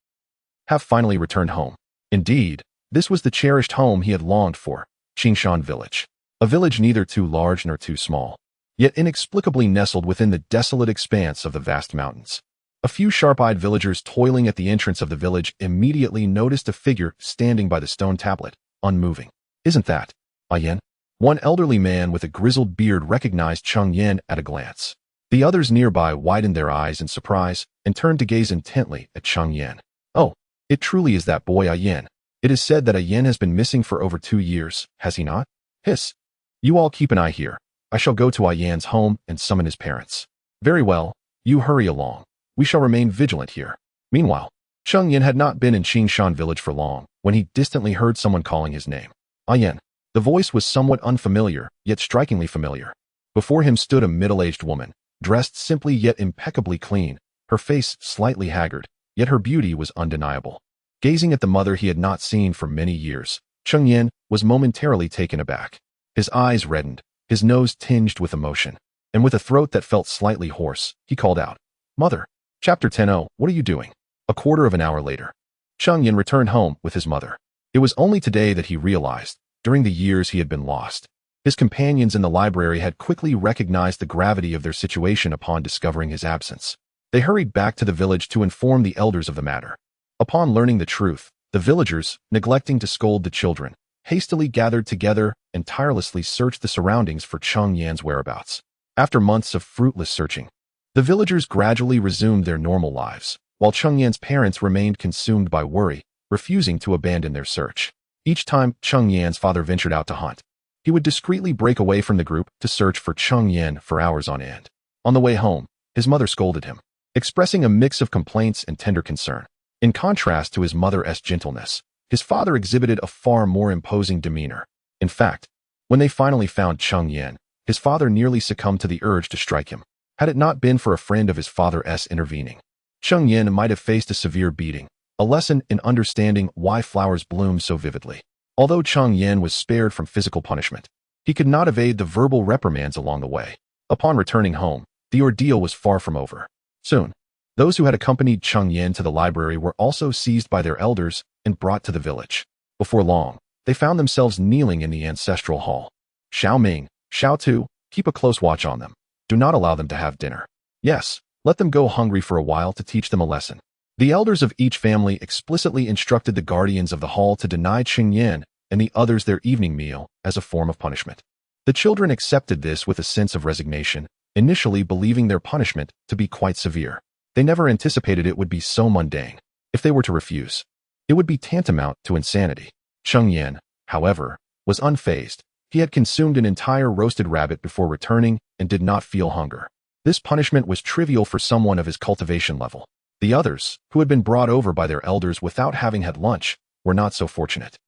have finally returned home." Indeed, this was the cherished home he had longed for, Xianxia village. A village neither too large nor too small, yet inexplicably nestled within the desolate expanse of the vast mountains. A few sharp-eyed villagers toiling at the entrance of the village immediately noticed a figure standing by the stone tablet, unmoving. "Isn't that Yan?" One elderly man with a grizzled beard recognized Cheng Yan at a glance. The others nearby widened their eyes in surprise and turned to gaze intently at Cheng Yan. "Oh, it truly is that boy Yan. It is said that Yan has been missing for over 2 years, has he not? Hiss. You all keep an eye here. I shall go to Yan's home and summon his parents." "Very well, you hurry along. We shall remain vigilant here." Meanwhile, Cheng Yan had not been in Xianxia village for long when he distantly heard someone calling his name. "Yan." The voice was somewhat unfamiliar, yet strikingly familiar. Before him stood a middle-aged woman, dressed simply yet impeccably clean, her face slightly haggard, yet her beauty was undeniable. Gazing at the mother he had not seen for many years, Cheng Yan was momentarily taken aback. His eyes reddened, his nose tinged with emotion, and with a throat that felt slightly hoarse, he called out, "Mother." Chapter 10. What are you doing? A quarter of an hour later, Cheng Yan returned home with his mother. It was only today that he realized, during the years he had been lost, his companions in the library had quickly recognized the gravity of their situation upon discovering his absence. They hurried back to the village to inform the elders of the matter. Upon learning the truth, the villagers, neglecting to scold the children, hastily gathered together and tirelessly searched the surroundings for Cheng Yan's whereabouts. After months of fruitless searching, the villagers gradually resumed their normal lives, while Cheng Yan's parents remained consumed by worry, refusing to abandon their search. Each time Cheng Yan's father ventured out to hunt, he would discreetly break away from the group to search for Cheng Yan for hours on end. On the way home, his mother scolded him, expressing a mix of complaints and tender concern. In contrast to his mother's gentleness, his father exhibited a far more imposing demeanor. In fact, when they finally found Cheng Yan, his father nearly succumbed to the urge to strike him. Had it not been for a friend of his father's intervening, Cheng Yan might have faced a severe beating, a lesson in understanding why flowers bloom so vividly. Although Cheng Yan was spared from physical punishment, he could not evade the verbal reprimands along the way. Upon returning home, the ordeal was far from over. Soon, those who had accompanied Cheng Yan to the library were also seized by their elders and brought to the village. Before long, they found themselves kneeling in the ancestral hall. "Xiao Ming, Xiao Tu, keep a close watch on them. Do not allow them to have dinner. Yes, let them go hungry for a while to teach them a lesson." The elders of each family explicitly instructed the guardians of the hall to deny Cheng Yan and the others their evening meal as a form of punishment. The children accepted this with a sense of resignation, initially believing their punishment to be quite severe. They never anticipated it would be so mundane. If they were to refuse, it would be tantamount to insanity. Cheng Yan, however, was unfazed. He had consumed an entire roasted rabbit before returning and did not feel hunger. This punishment was trivial for someone of his cultivation level. The others, who had been brought over by their elders without having had lunch, were not so fortunate.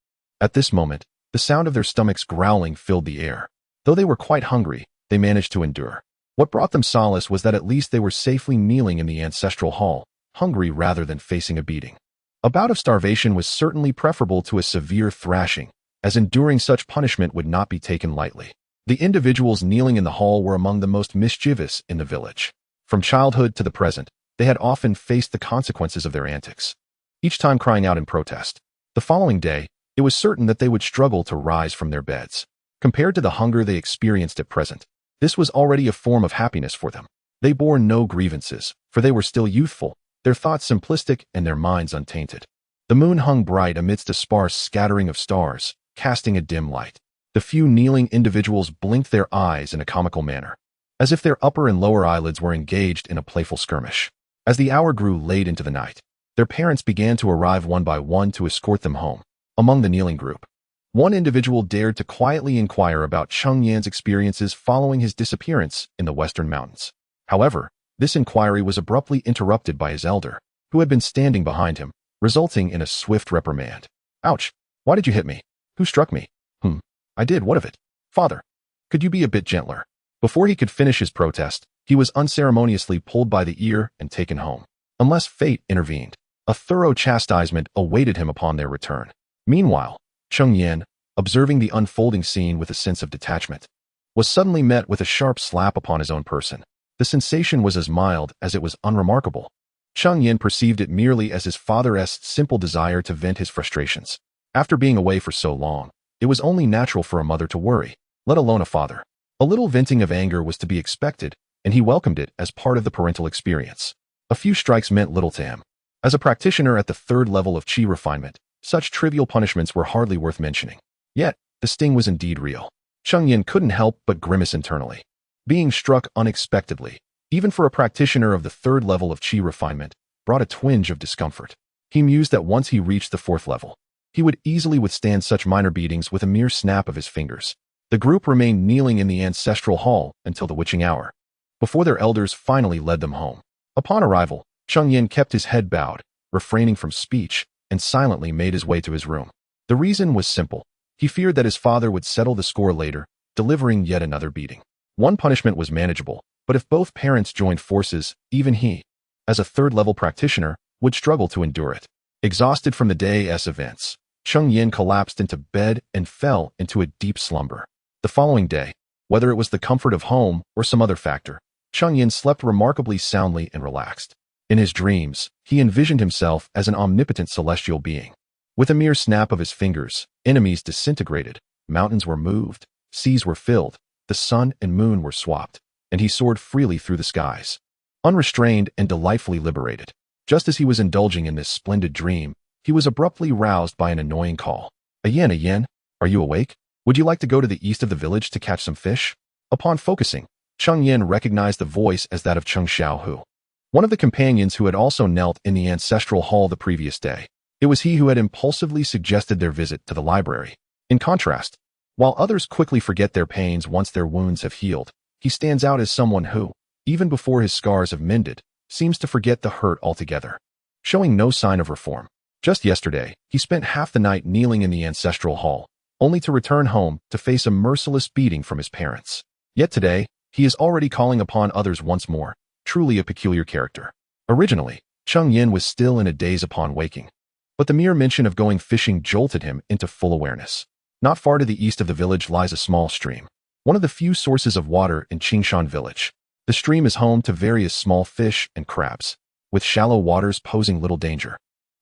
At this moment, the sound of their stomachs growling filled the air. Though they were quite hungry, they managed to endure. What brought them solace was that at least they were safely kneeling in the ancestral hall, hungry rather than facing a beating. A bout of starvation was certainly preferable to a severe thrashing, as enduring such punishment would not be taken lightly. The individuals kneeling in the hall were among the most mischievous in the village. From childhood to the present, they had often faced the consequences of their antics, each time crying out in protest. The following day, it was certain that they would struggle to rise from their beds. Compared to the hunger they experienced at present, this was already a form of happiness for them. They bore no grievances, for they were still youthful, their thoughts simplistic and their minds untainted. The moon hung bright amidst a sparse scattering of stars, casting a dim light. The few kneeling individuals blinked their eyes in a comical manner, as if their upper and lower eyelids were engaged in a playful skirmish. As the hour grew late into the night, their parents began to arrive one by one to escort them home. Among the kneeling group, one individual dared to quietly inquire about Cheng Yan's experiences following his disappearance in the western mountains. However, this inquiry was abruptly interrupted by his elder, who had been standing behind him, resulting in a swift reprimand. "Ouch! Why did you hit me? Who struck me?" "I did, what of it?" "Father, could you be a bit gentler?" Before he could finish his protest, he was unceremoniously pulled by the ear and taken home. Unless fate intervened, a thorough chastisement awaited him upon their return. Meanwhile, Cheng Yan, observing the unfolding scene with a sense of detachment, was suddenly met with a sharp slap upon his own person. The sensation was as mild as it was unremarkable. Cheng Yan perceived it merely as his father's simple desire to vent his frustrations. After being away for so long, it was only natural for a mother to worry, let alone a father. A little venting of anger was to be expected, and he welcomed it as part of the parental experience. A few strikes meant little to him. As a practitioner at the third level of chi refinement, such trivial punishments were hardly worth mentioning. Yet, the sting was indeed real. Cheng Yan couldn't help but grimace internally. Being struck unexpectedly, even for a practitioner of the third level of chi refinement, brought a twinge of discomfort. He mused that once he reached the fourth level, he would easily withstand such minor beatings with a mere snap of his fingers. The group remained kneeling in the ancestral hall until the witching hour, before their elders finally led them home. Upon arrival, Cheng Yan kept his head bowed, refraining from speech, and silently made his way to his room. The reason was simple. He feared that his father would settle the score later, delivering yet another beating. One punishment was manageable, but if both parents joined forces, even he, as a third-level practitioner, would struggle to endure it. Exhausted from the day's events, Cheng Yan collapsed into bed and fell into a deep slumber. The following day, whether it was the comfort of home or some other factor, Cheng Yan slept remarkably soundly and relaxed. In his dreams, he envisioned himself as an omnipotent celestial being. With a mere snap of his fingers, enemies disintegrated, mountains were moved, seas were filled, the sun and moon were swapped, and he soared freely through the skies, unrestrained and delightfully liberated. Just as he was indulging in this splendid dream, he was abruptly roused by an annoying call. Yen, are you awake? Would you like to go to the east of the village to catch some fish?" Upon focusing, Cheng Yan recognized the voice as that of Cheng Xiaohu, one of the companions who had also knelt in the ancestral hall the previous day. It was he who had impulsively suggested their visit to the library. In contrast, while others quickly forget their pains once their wounds have healed, he stands out as someone who, even before his scars have mended, seems to forget the hurt altogether, showing no sign of reform. Just yesterday, he spent half the night kneeling in the ancestral hall, only to return home to face a merciless beating from his parents. Yet today, he is already calling upon others once more, truly a peculiar character. Originally, Cheng Yan was still in a daze upon waking, but the mere mention of going fishing jolted him into full awareness. Not far to the east of the village lies a small stream, one of the few sources of water in Qingshan village. The stream is home to various small fish and crabs, with shallow waters posing little danger.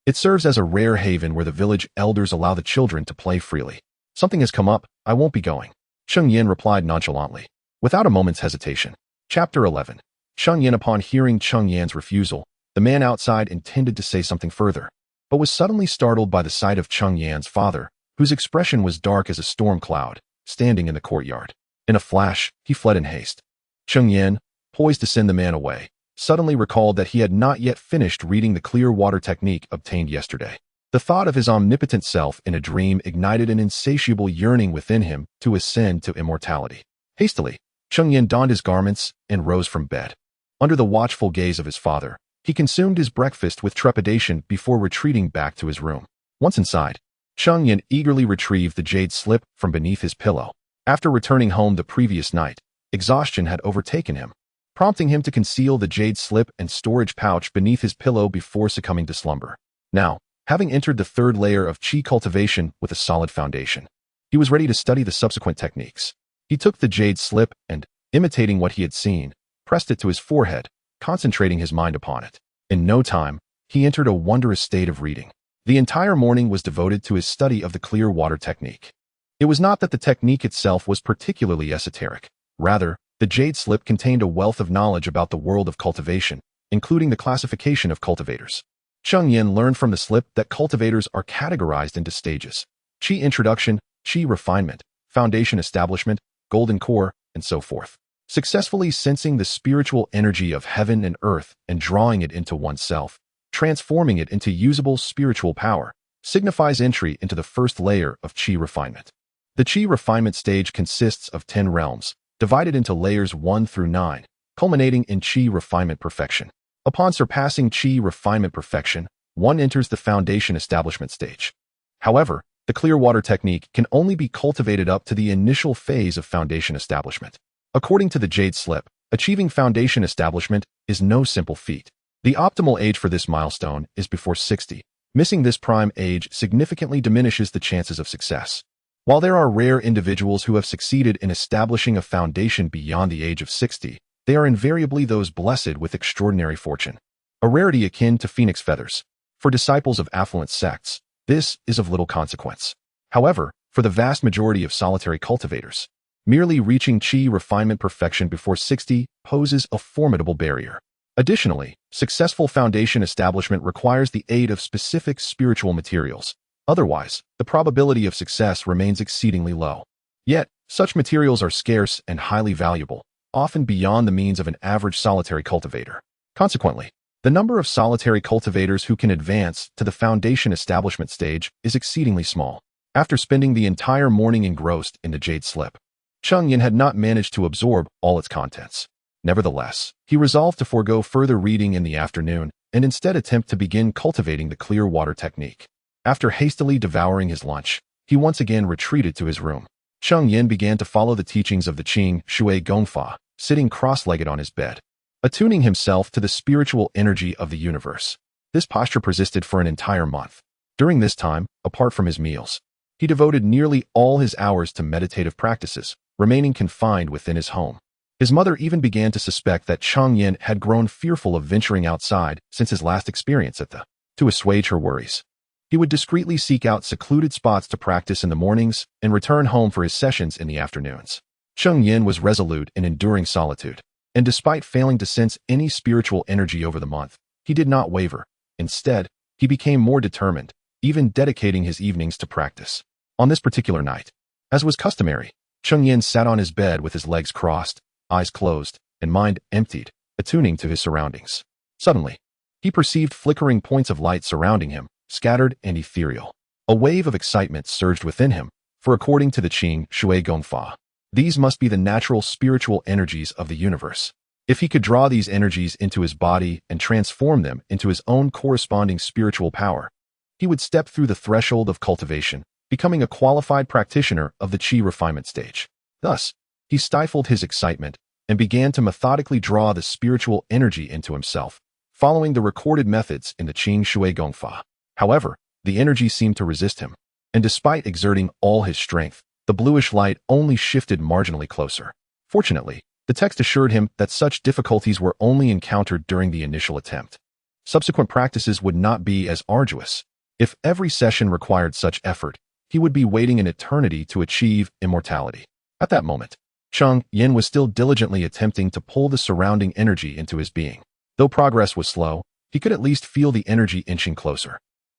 It serves as a rare haven where the village elders allow the children to play freely. "Something has come up, I won't be going," Cheng Yan replied nonchalantly, without a moment's hesitation. Chapter 11. Cheng Yan. Upon hearing Cheng Yan's refusal, the man outside intended to say something further, but was suddenly startled by the sight of Cheng Yan's father, whose expression was dark as a storm cloud, standing in the courtyard. In a flash, he fled in haste. Cheng Yan, poised to send the man away, suddenly recalled that he had not yet finished reading the clear water technique obtained yesterday. The thought of his omnipotent self in a dream ignited an insatiable yearning within him to ascend to immortality. Hastily, Cheng Yan donned his garments and rose from bed. Under the watchful gaze of his father, he consumed his breakfast with trepidation before retreating back to his room. Once inside, Cheng Yan eagerly retrieved the jade slip from beneath his pillow. After returning home the previous night, exhaustion had overtaken him, prompting him to conceal the jade slip and storage pouch beneath his pillow before succumbing to slumber. Now, having entered the third layer of chi cultivation with a solid foundation, he was ready to study the subsequent techniques. He took the jade slip and, imitating what he had seen, pressed it to his forehead, concentrating his mind upon it. In no time, he entered a wondrous state of reading. The entire morning was devoted to his study of the clear water technique. It was not that the technique itself was particularly esoteric. Rather, the jade slip contained a wealth of knowledge about the world of cultivation, including the classification of cultivators. Cheng Yan learned from the slip that cultivators are categorized into stages: Qi introduction, Qi refinement, foundation establishment, golden core, and so forth. Successfully sensing the spiritual energy of heaven and earth and drawing it into oneself, transforming it into usable spiritual power, signifies entry into the first layer of Qi refinement. The Qi refinement stage consists of 10 realms, divided into layers 1 through 9, culminating in Qi refinement perfection. Upon surpassing Qi refinement perfection, one enters the foundation establishment stage. However, the clear water technique can only be cultivated up to the initial phase of foundation establishment. According to the Jade Slip, achieving foundation establishment is no simple feat. The optimal age for this milestone is before 60. Missing this prime age significantly diminishes the chances of success. While there are rare individuals who have succeeded in establishing a foundation beyond the age of 60, they are invariably those blessed with extraordinary fortune, a rarity akin to phoenix feathers. For disciples of affluent sects, this is of little consequence. However, for the vast majority of solitary cultivators, merely reaching Qi refinement perfection before 60 poses a formidable barrier. Additionally, successful foundation establishment requires the aid of specific spiritual materials. Otherwise, the probability of success remains exceedingly low. Yet, such materials are scarce and highly valuable, often beyond the means of an average solitary cultivator. Consequently, the number of solitary cultivators who can advance to the foundation establishment stage is exceedingly small. After spending the entire morning engrossed in the Jade Slip, Cheng Yan had not managed to absorb all its contents. Nevertheless, he resolved to forego further reading in the afternoon and instead attempt to begin cultivating the clear water technique. After hastily devouring his lunch, he once again retreated to his room. Cheng Yan began to follow the teachings of the Qing Shui Gongfa, sitting cross-legged on his bed, attuning himself to the spiritual energy of the universe. This posture persisted for an entire month. During this time, apart from his meals, he devoted nearly all his hours to meditative practices, remaining confined within his home. His mother even began to suspect that Cheng Yan had grown fearful of venturing outside since his last experience at the. To assuage her worries, he would discreetly seek out secluded spots to practice in the mornings and return home for his sessions in the afternoons. Cheng Yan was resolute in enduring solitude, and despite failing to sense any spiritual energy over the month, he did not waver. Instead, he became more determined, even dedicating his evenings to practice. On this particular night, as was customary, Cheng Yan sat on his bed with his legs crossed, eyes closed, and mind emptied, attuning to his surroundings. Suddenly, he perceived flickering points of light surrounding him, scattered and ethereal. A wave of excitement surged within him, for according to the Qing Shui Gongfa, these must be the natural spiritual energies of the universe. If he could draw these energies into his body and transform them into his own corresponding spiritual power, he would step through the threshold of cultivation, becoming a qualified practitioner of the Qi refinement stage. Thus, he stifled his excitement and began to methodically draw the spiritual energy into himself, following the recorded methods in the Qing Shui Gongfa. However, the energy seemed to resist him, and despite exerting all his strength, the bluish light only shifted marginally closer. Fortunately, the text assured him that such difficulties were only encountered during the initial attempt. Subsequent practices would not be as arduous. If every session required such effort, he would be waiting an eternity to achieve immortality. At that moment, Cheng Yan was still diligently attempting to pull the surrounding energy into his being. Though progress was slow, he could at least feel the energy inching closer.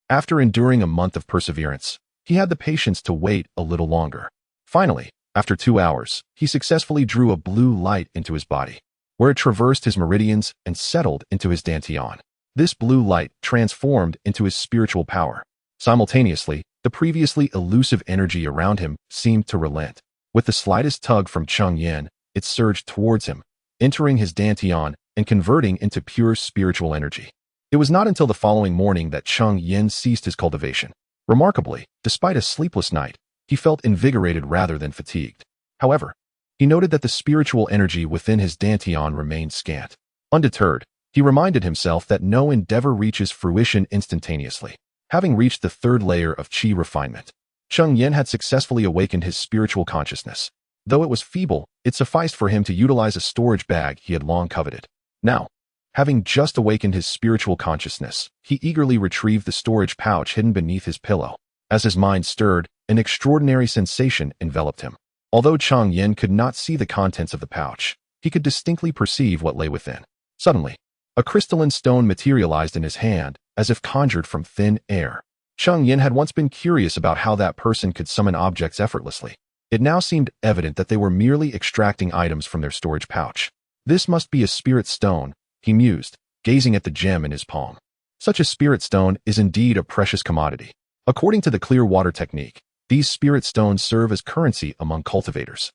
After enduring a month of perseverance, he had the patience to wait a little longer. Finally, after 2 hours, he successfully drew a blue light into his body, where it traversed his meridians and settled into his dantian. This blue light transformed into his spiritual power. Simultaneously, the previously elusive energy around him seemed to relent. With the slightest tug from Cheng Yan, it surged towards him, entering his dantian and converting into pure spiritual energy. It was not until the following morning that Cheng Yan ceased his cultivation. Remarkably, despite a sleepless night, he felt invigorated rather than fatigued. However, he noted that the spiritual energy within his dantian remained scant. Undeterred, he reminded himself that no endeavor reaches fruition instantaneously. Having reached the third layer of Qi refinement, Cheng Yan had successfully awakened his spiritual consciousness. Though it was feeble, it sufficed for him to utilize a storage bag he had long coveted. Now, having just awakened his spiritual consciousness, he eagerly retrieved the storage pouch hidden beneath his pillow. As his mind stirred, an extraordinary sensation enveloped him. Although Cheng Yan could not see the contents of the pouch, he could distinctly perceive what lay within. Suddenly, a crystalline stone materialized in his hand, as if conjured from thin air. Cheng Yan had once been curious about how that person could summon objects effortlessly. It now seemed evident that they were merely extracting items from their storage pouch. This must be a spirit stone, he mused, gazing at the gem in his palm. Such a spirit stone is indeed a precious commodity. According to the clear water technique, these spirit stones serve as currency among cultivators,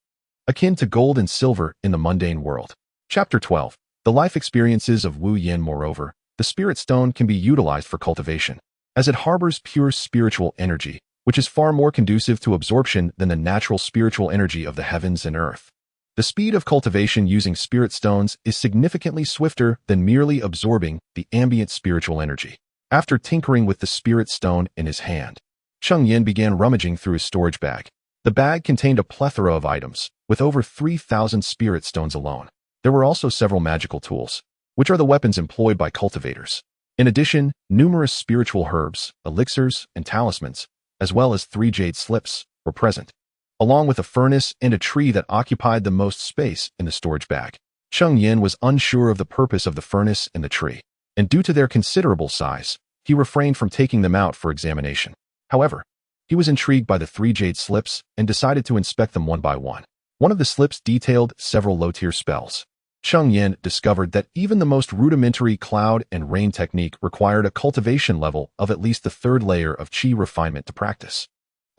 akin to gold and silver in the mundane world. Chapter 12. The life experiences of Wu Yin. Moreover, the spirit stone can be utilized for cultivation, as it harbors pure spiritual energy, which is far more conducive to absorption than the natural spiritual energy of the heavens and earth. The speed of cultivation using spirit stones is significantly swifter than merely absorbing the ambient spiritual energy. After tinkering with the spirit stone in his hand, Cheng Yan began rummaging through his storage bag. The bag contained a plethora of items, with over 3,000 spirit stones alone. There were also several magical tools, which are the weapons employed by cultivators. In addition, numerous spiritual herbs, elixirs, and talismans, as well as 3 jade slips, were present, along with a furnace and a tree that occupied the most space in the storage bag. Cheng Yan was unsure of the purpose of the furnace and the tree, and due to their considerable size, he refrained from taking them out for examination. However, he was intrigued by the 3 jade slips and decided to inspect them one by one. One of the slips detailed several low-tier spells. Cheng Yan discovered that even the most rudimentary cloud and rain technique required a cultivation level of at least the 3rd layer of qi refinement to practice.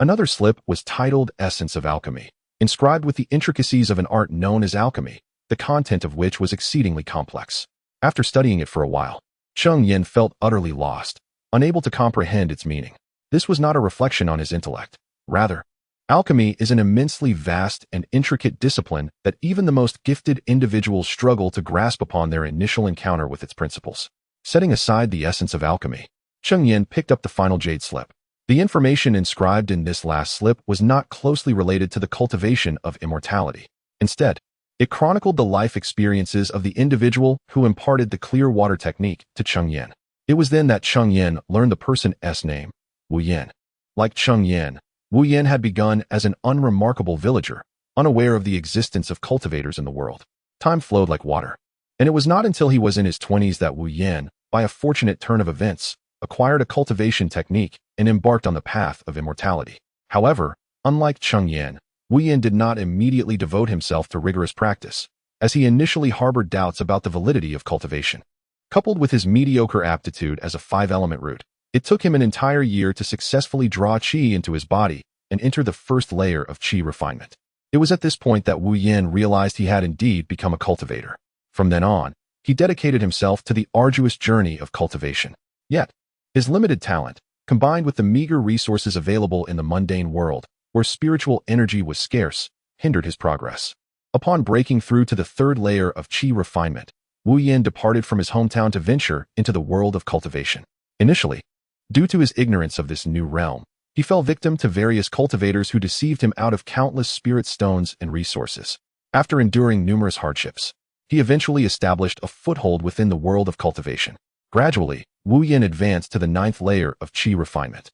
Another slip was titled Essence of Alchemy, inscribed with the intricacies of an art known as alchemy, the content of which was exceedingly complex. After studying it for a while, Cheng Yan felt utterly lost, unable to comprehend its meaning. This was not a reflection on his intellect. Rather, alchemy is an immensely vast and intricate discipline that even the most gifted individuals struggle to grasp upon their initial encounter with its principles. Setting aside the essence of alchemy, Cheng Yan picked up the final jade slip. The information inscribed in this last slip was not closely related to the cultivation of immortality. Instead, it chronicled the life experiences of the individual who imparted the clear water technique to Cheng Yan. It was then that Cheng Yan learned the person's name, Wu Yin. Like Cheng Yan, Wu Yin had begun as an unremarkable villager, unaware of the existence of cultivators in the world. Time flowed like water, and it was not until he was in his 20s that Wu Yin, by a fortunate turn of events, acquired a cultivation technique and embarked on the path of immortality. However, unlike Cheng Yan, Wu Yin did not immediately devote himself to rigorous practice, as he initially harbored doubts about the validity of cultivation. Coupled with his mediocre aptitude as a 5-element root, it took him an entire year to successfully draw qi into his body and enter the 1st layer of qi refinement. It was at this point that Wu Yin realized he had indeed become a cultivator. From then on, he dedicated himself to the arduous journey of cultivation. Yet, his limited talent, combined with the meager resources available in the mundane world, where spiritual energy was scarce, hindered his progress. Upon breaking through to the 3rd layer of qi refinement, Wu Yin departed from his hometown to venture into the world of cultivation. Initially, due to his ignorance of this new realm, he fell victim to various cultivators who deceived him out of countless spirit stones and resources. After enduring numerous hardships, he eventually established a foothold within the world of cultivation. Gradually, Wu Yin advanced to the 9th layer of qi refinement.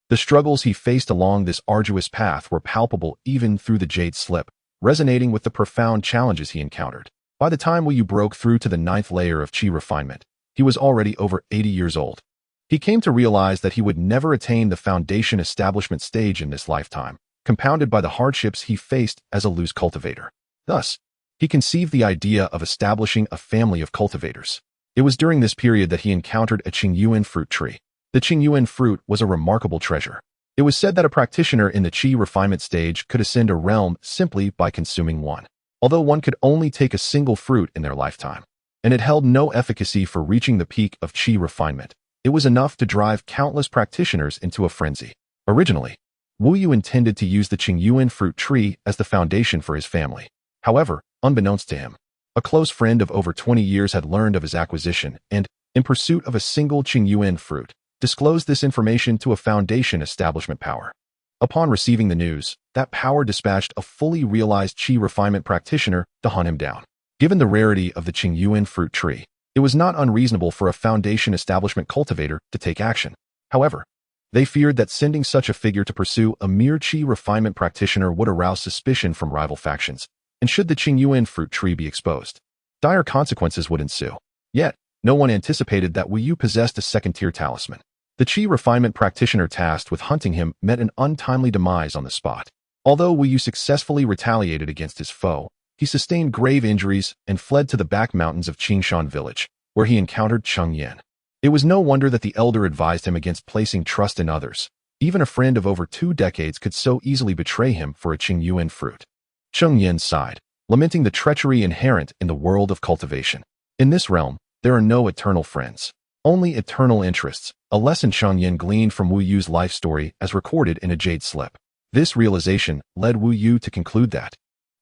The struggles he faced along this arduous path were palpable even through the jade slip, resonating with the profound challenges he encountered. By the time Wu Yu broke through to the 9th layer of qi refinement, he was already over 80 years old. He came to realize that he would never attain the foundation establishment stage in this lifetime, compounded by the hardships he faced as a loose cultivator. Thus, he conceived the idea of establishing a family of cultivators. It was during this period that he encountered a Qingyuan fruit tree. The Qingyuan fruit was a remarkable treasure. It was said that a practitioner in the qi refinement stage could ascend a realm simply by consuming one, although one could only take a single fruit in their lifetime, and it held no efficacy for reaching the peak of qi refinement. It was enough to drive countless practitioners into a frenzy. Originally, Wu Yu intended to use the Qingyuan fruit tree as the foundation for his family. However, unbeknownst to him, a close friend of over 20 years had learned of his acquisition and, in pursuit of a single Qingyuan fruit, disclosed this information to a foundation establishment power. Upon receiving the news, that power dispatched a fully realized qi refinement practitioner to hunt him down. Given the rarity of the Cheng Yan fruit tree, it was not unreasonable for a foundation establishment cultivator to take action. However, they feared that sending such a figure to pursue a mere qi refinement practitioner would arouse suspicion from rival factions, and should the Cheng Yan fruit tree be exposed, dire consequences would ensue. Yet, no one anticipated that Wu Yu possessed a second-tier talisman. The qi refinement practitioner tasked with hunting him met an untimely demise on the spot. Although Wu Yu successfully retaliated against his foe, he sustained grave injuries and fled to the back mountains of Qingshan village, where he encountered Cheng Yan. It was no wonder that the elder advised him against placing trust in others. Even a friend of over 2 decades could so easily betray him for a Cheng Yan fruit. Cheng Yan sighed, lamenting the treachery inherent in the world of cultivation. In this realm, there are no eternal friends, only eternal interests, a lesson Cheng Yan gleaned from Wu Yu's life story as recorded in a jade slip. This realization led Wu Yu to conclude that,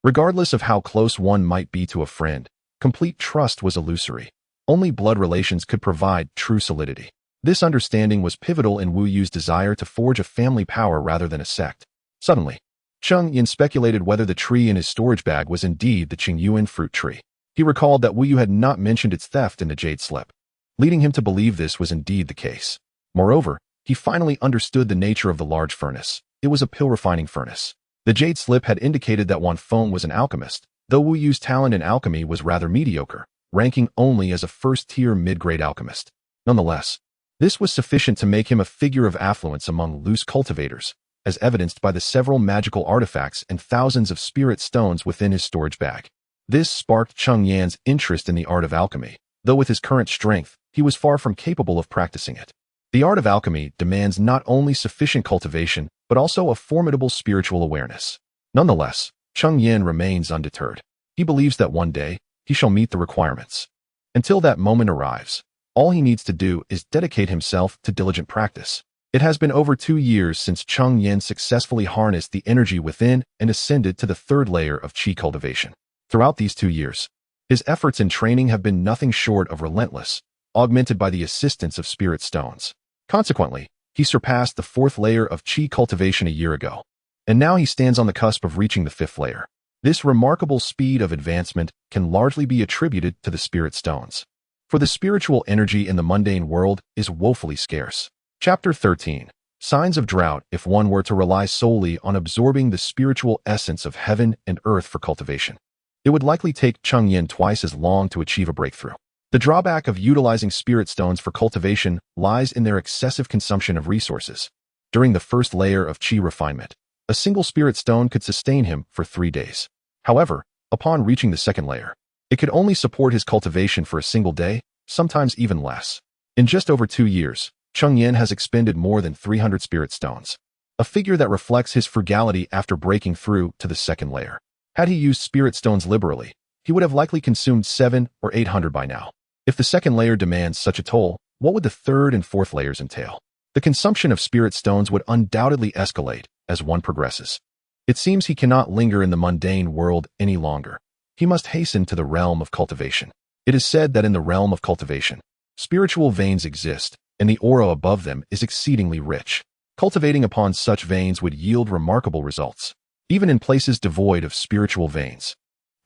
regardless of how close one might be to a friend, complete trust was illusory. Only blood relations could provide true solidity. This understanding was pivotal in Wu Yu's desire to forge a family power rather than a sect. Suddenly, Cheng Yan speculated whether the tree in his storage bag was indeed the Cheng Yan fruit tree. He recalled that Wu Yu had not mentioned its theft in the jade slip, leading him to believe this was indeed the case. Moreover, he finally understood the nature of the large furnace. It was a pill-refining furnace. The jade slip had indicated that Wan Feng was an alchemist, though Wu Yu's talent in alchemy was rather mediocre, ranking only as a first-tier mid-grade alchemist. Nonetheless, this was sufficient to make him a figure of affluence among loose cultivators, as evidenced by the several magical artifacts and thousands of spirit stones within his storage bag. This sparked Cheng Yan's interest in the art of alchemy, though with his current strength, he was far from capable of practicing it. The art of alchemy demands not only sufficient cultivation, but also a formidable spiritual awareness. Nonetheless, Cheng Yan remains undeterred. He believes that one day, he shall meet the requirements. Until that moment arrives, all he needs to do is dedicate himself to diligent practice. It has been over 2 years since Cheng Yan successfully harnessed the energy within and ascended to the 3rd layer of qi cultivation. Throughout these 2 years, his efforts in training have been nothing short of relentless, augmented by the assistance of spirit stones. Consequently, he surpassed the 4th layer of qi cultivation a year ago, and now he stands on the cusp of reaching the 5th layer. This remarkable speed of advancement can largely be attributed to the spirit stones. For the spiritual energy in the mundane world is woefully scarce. Chapter 13. Signs of drought. If one were to rely solely on absorbing the spiritual essence of heaven and earth for cultivation, it would likely take Cheng Yan twice as long to achieve a breakthrough. The drawback of utilizing spirit stones for cultivation lies in their excessive consumption of resources. During the 1st layer of qi refinement, a single spirit stone could sustain him for 3 days. However, upon reaching the 2nd layer, it could only support his cultivation for a single day, sometimes even less. In just over 2 years, Cheng Yan has expended more than 300 spirit stones, a figure that reflects his frugality after breaking through to the 2nd layer. Had he used spirit stones liberally, he would have likely consumed 700 or 800 by now. If the 2nd layer demands such a toll, what would the 3rd and 4th layers entail? The consumption of spirit stones would undoubtedly escalate as one progresses. It seems he cannot linger in the mundane world any longer. He must hasten to the realm of cultivation. It is said that in the realm of cultivation, spiritual veins exist, and the aura above them is exceedingly rich. Cultivating upon such veins would yield remarkable results, even in places devoid of spiritual veins.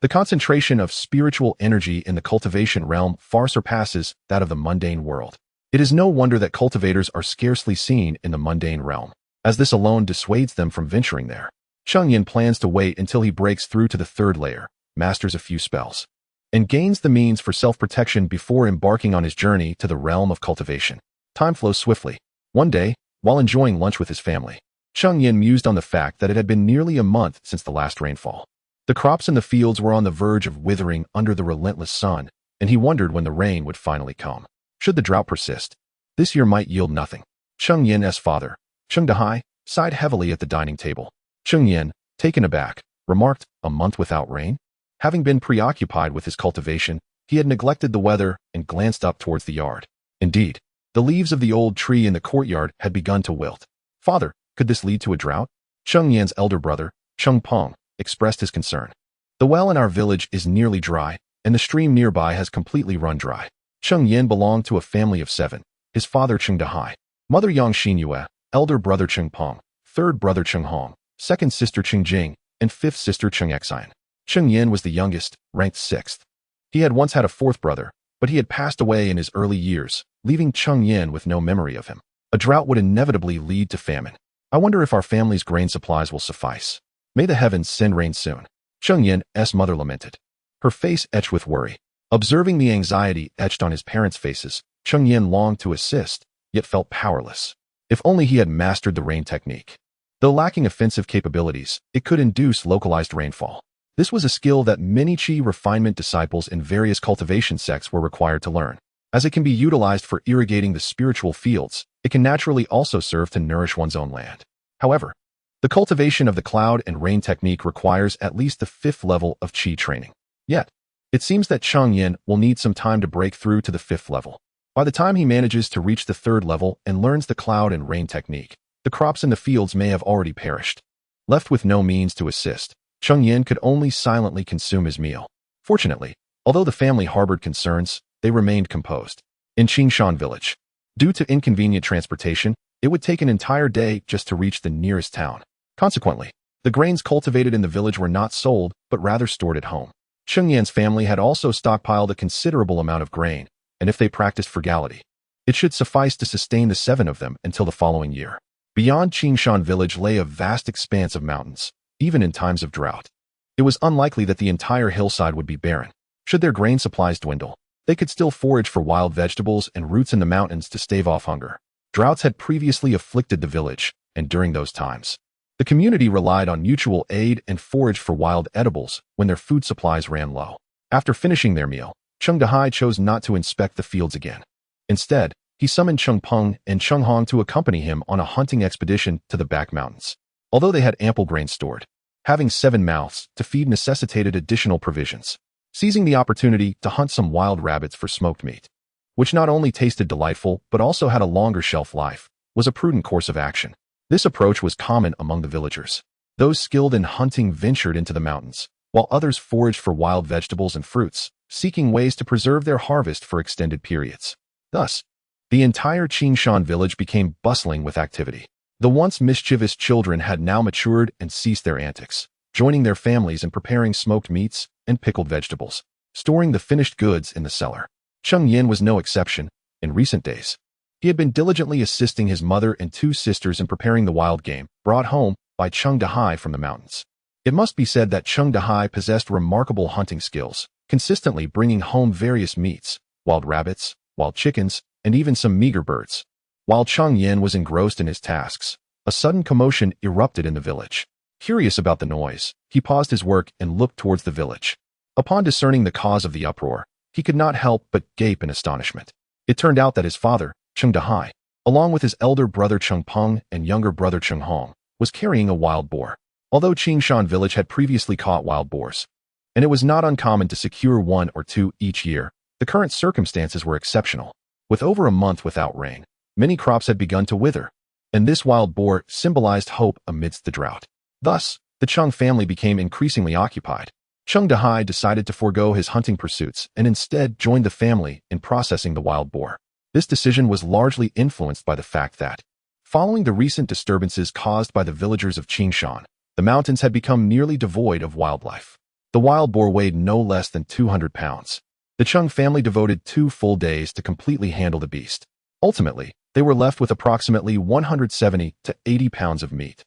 The concentration of spiritual energy in the cultivation realm far surpasses that of the mundane world. It is no wonder that cultivators are scarcely seen in the mundane realm, as this alone dissuades them from venturing there. Cheng Yan plans to wait until he breaks through to the 3rd layer, masters a few spells, and gains the means for self-protection before embarking on his journey to the realm of cultivation. Time flows swiftly. One day, while enjoying lunch with his family, Cheng Yan mused on the fact that it had been nearly a month since the last rainfall. The crops in the fields were on the verge of withering under the relentless sun, and he wondered when the rain would finally come. Should the drought persist, this year might yield nothing. Cheng Yan's father, Cheng Dahai, sighed heavily at the dining table. Cheng Yan, taken aback, remarked, "A month without rain?" Having been preoccupied with his cultivation, he had neglected the weather and glanced up towards the yard. Indeed, the leaves of the old tree in the courtyard had begun to wilt. "Father, could this lead to a drought?" Cheng Yan's elder brother, Cheng Peng, expressed his concern. "The well in our village is nearly dry, and the stream nearby has completely run dry." Cheng Yan belonged to a family of 7, his father Cheng Dahai, mother Xianxia, elder brother Cheng Peng, third brother Cheng Hong, second sister Cheng Jing, and fifth sister Cheng Xian. Cheng Yan was the youngest, ranked sixth. He had once had a fourth brother, but he had passed away in his early years, leaving Cheng Yan with no memory of him. A drought would inevitably lead to famine. I wonder if our family's grain supplies will suffice. May the heavens send rain soon. Cheng Yan's mother lamented, her face etched with worry. Observing the anxiety etched on his parents' faces, Cheng Yan longed to assist, yet felt powerless. If only he had mastered the rain technique. Though lacking offensive capabilities, it could induce localized rainfall. This was a skill that many Qi refinement disciples in various cultivation sects were required to learn. As it can be utilized for irrigating the spiritual fields, it can naturally also serve to nourish one's own land. However, the cultivation of the cloud and rain technique requires at least the 5th level of Qi training. Yet, it seems that Cheng Yan will need some time to break through to the 5th level. By the time he manages to reach the 3rd level and learns the cloud and rain technique, the crops in the fields may have already perished. Left with no means to assist, Cheng Yan could only silently consume his meal. Fortunately, although the family harbored concerns, they remained composed. In Qingshan village, due to inconvenient transportation, it would take an entire day just to reach the nearest town. Consequently, the grains cultivated in the village were not sold, but rather stored at home. Cheng Yan's family had also stockpiled a considerable amount of grain, and if they practiced frugality, it should suffice to sustain the 7 of them until the following year. Beyond Qingshan village lay a vast expanse of mountains, even in times of drought. It was unlikely that the entire hillside would be barren. Should their grain supplies dwindle, they could still forage for wild vegetables and roots in the mountains to stave off hunger. Droughts had previously afflicted the village, and during those times, the community relied on mutual aid and foraged for wild edibles when their food supplies ran low. After finishing their meal, Cheng Dahai chose not to inspect the fields again. Instead, he summoned Cheng Peng and Cheng Hong to accompany him on a hunting expedition to the back mountains. Although they had ample grain stored, having 7 mouths to feed necessitated additional provisions. Seizing the opportunity to hunt some wild rabbits for smoked meat, which not only tasted delightful but also had a longer shelf life, was a prudent course of action. This approach was common among the villagers. Those skilled in hunting ventured into the mountains, while others foraged for wild vegetables and fruits, seeking ways to preserve their harvest for extended periods. Thus, the entire Qingshan village became bustling with activity. The once mischievous children had now matured and ceased their antics, joining their families in preparing smoked meats and pickled vegetables, storing the finished goods in the cellar. Cheng Yan was no exception. In recent days, he had been diligently assisting his mother and 2 sisters in preparing the wild game brought home by Cheng Dahai from the mountains. It must be said that Cheng Dahai possessed remarkable hunting skills, consistently bringing home various meats, wild rabbits, wild chickens, and even some meager birds. While Cheng Yan was engrossed in his tasks, a sudden commotion erupted in the village. Curious about the noise, he paused his work and looked towards the village. Upon discerning the cause of the uproar, he could not help but gape in astonishment. It turned out that his father, Cheng Dahai, along with his elder brother Cheng Peng and younger brother Cheng Hong, was carrying a wild boar. Although Qingshan village had previously caught wild boars, and it was not uncommon to secure 1 or 2 each year, the current circumstances were exceptional. With over a month without rain, many crops had begun to wither, and this wild boar symbolized hope amidst the drought. Thus, the Cheng family became increasingly occupied. Cheng Dahai decided to forego his hunting pursuits and instead joined the family in processing the wild boar. This decision was largely influenced by the fact that, following the recent disturbances caused by the villagers of Qingshan, the mountains had become nearly devoid of wildlife. The wild boar weighed no less than 200 pounds. The Cheng family devoted 2 full days to completely handle the beast. Ultimately, they were left with approximately 170 to 80 pounds of meat.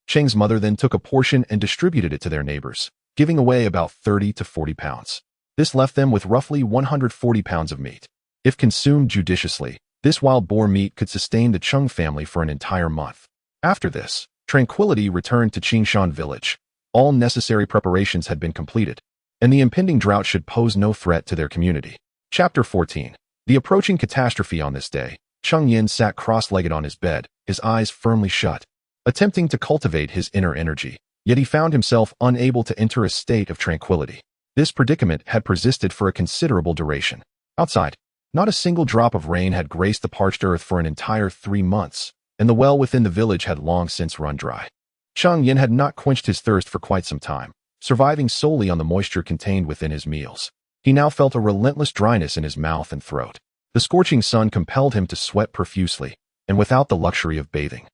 Cheng's mother then took a portion and distributed it to their neighbors, giving away about 30 to 40 pounds. This left them with roughly 140 pounds of meat. If consumed judiciously, this wild boar meat could sustain the Cheng family for an entire month. After this, tranquility returned to Qingshan village. All necessary preparations had been completed, and the impending drought should pose no threat to their community. Chapter 14. The approaching catastrophe. On this day, Cheng Yan sat cross-legged on his bed, his eyes firmly shut, attempting to cultivate his inner energy, yet he found himself unable to enter a state of tranquility. This predicament had persisted for a considerable duration. Outside, not a single drop of rain had graced the parched earth for an entire 3 months, and the well within the village had long since run dry. Cheng Yan had not quenched his thirst for quite some time, surviving solely on the moisture contained within his meals. He now felt a relentless dryness in his mouth and throat. The scorching sun compelled him to sweat profusely, and without the luxury of bathing.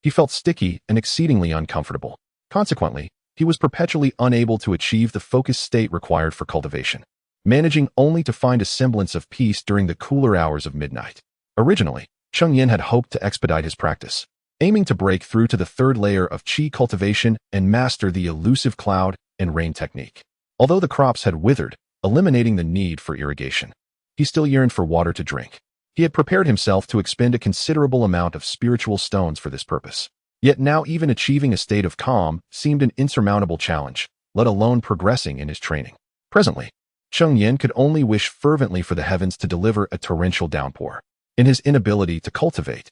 He felt sticky and exceedingly uncomfortable. Consequently, he was perpetually unable to achieve the focused state required for cultivation, managing only to find a semblance of peace during the cooler hours of midnight. Originally, Cheng Yan had hoped to expedite his practice, aiming to break through to the third layer of qi cultivation and master the elusive cloud and rain technique. Although the crops had withered, eliminating the need for irrigation, he still yearned for water to drink. He had prepared himself to expend a considerable amount of spiritual stones for this purpose. Yet now even achieving a state of calm seemed an insurmountable challenge, let alone progressing in his training. Presently, Cheng Yan could only wish fervently for the heavens to deliver a torrential downpour. In his inability to cultivate,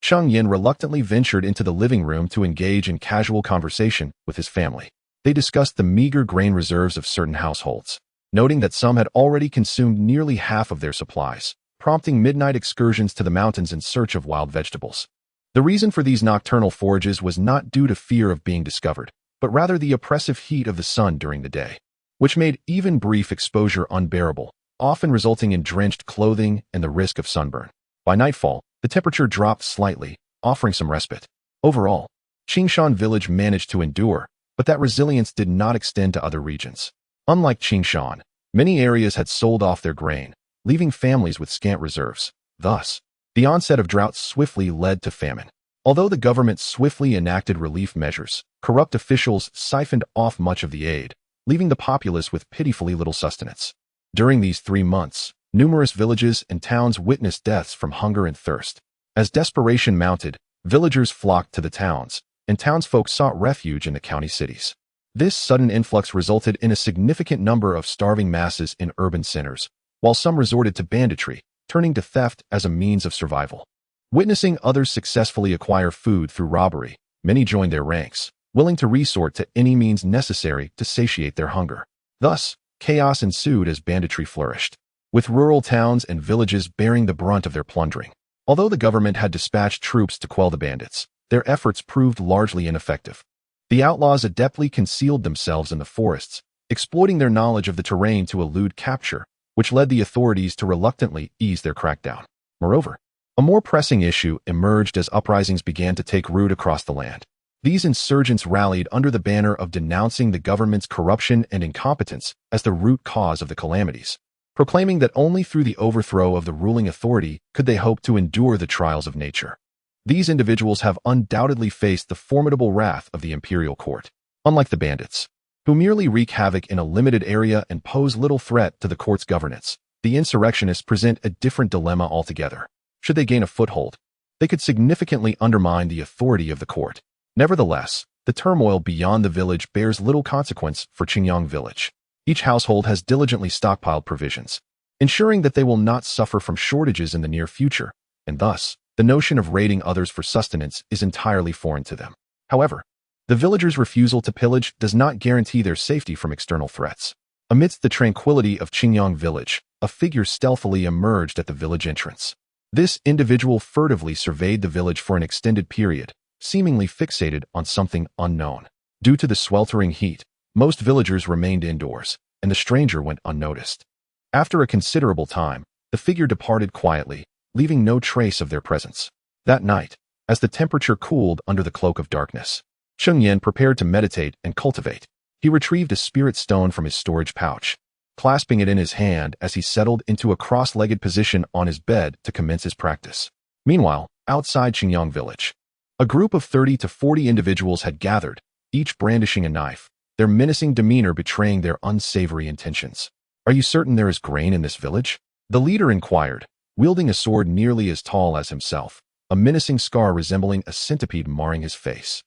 Cheng Yan reluctantly ventured into the living room to engage in casual conversation with his family. They discussed the meager grain reserves of certain households, noting that some had already consumed nearly half of their supplies, prompting midnight excursions to the mountains in search of wild vegetables. The reason for these nocturnal forages was not due to fear of being discovered, but rather the oppressive heat of the sun during the day, which made even brief exposure unbearable, often resulting in drenched clothing and the risk of sunburn. By nightfall, the temperature dropped slightly, offering some respite. Overall, Qingshan village managed to endure, but that resilience did not extend to other regions. Unlike Qingshan, many areas had sold off their grain, leaving families with scant reserves. Thus, the onset of drought swiftly led to famine. Although the government swiftly enacted relief measures, corrupt officials siphoned off much of the aid, leaving the populace with pitifully little sustenance. During these 3 months, numerous villages and towns witnessed deaths from hunger and thirst. As desperation mounted, villagers flocked to the towns, and townsfolk sought refuge in the county cities. This sudden influx resulted in a significant number of starving masses in urban centers, while some resorted to banditry, turning to theft as a means of survival. Witnessing others successfully acquire food through robbery, many joined their ranks, willing to resort to any means necessary to satiate their hunger. Thus, chaos ensued as banditry flourished, with rural towns and villages bearing the brunt of their plundering. Although the government had dispatched troops to quell the bandits, their efforts proved largely ineffective. The outlaws adeptly concealed themselves in the forests, exploiting their knowledge of the terrain to elude capture, which led the authorities to reluctantly ease their crackdown. Moreover, a more pressing issue emerged as uprisings began to take root across the land. These insurgents rallied under the banner of denouncing the government's corruption and incompetence as the root cause of the calamities, proclaiming that only through the overthrow of the ruling authority could they hope to endure the trials of nature. These individuals have undoubtedly faced the formidable wrath of the imperial court. Unlike the bandits, who merely wreak havoc in a limited area and pose little threat to the court's governance, the insurrectionists present a different dilemma altogether. Should they gain a foothold, they could significantly undermine the authority of the court. Nevertheless, the turmoil beyond the village bears little consequence for Qingyang village. Each household has diligently stockpiled provisions, ensuring that they will not suffer from shortages in the near future, and thus, the notion of raiding others for sustenance is entirely foreign to them. However, the villagers' refusal to pillage does not guarantee their safety from external threats. Amidst the tranquility of Qingyang village, a figure stealthily emerged at the village entrance. This individual furtively surveyed the village for an extended period, seemingly fixated on something unknown. Due to the sweltering heat, most villagers remained indoors, and the stranger went unnoticed. After a considerable time, the figure departed quietly, leaving no trace of their presence. That night, as the temperature cooled under the cloak of darkness, Cheng Yan prepared to meditate and cultivate. He retrieved a spirit stone from his storage pouch, clasping it in his hand as he settled into a cross-legged position on his bed to commence his practice. Meanwhile, outside Qingyang village, a group of 30 to 40 individuals had gathered, each brandishing a knife, their menacing demeanor betraying their unsavory intentions. "Are you certain there is grain in this village?" the leader inquired, wielding a sword nearly as tall as himself, a menacing scar resembling a centipede marring his face.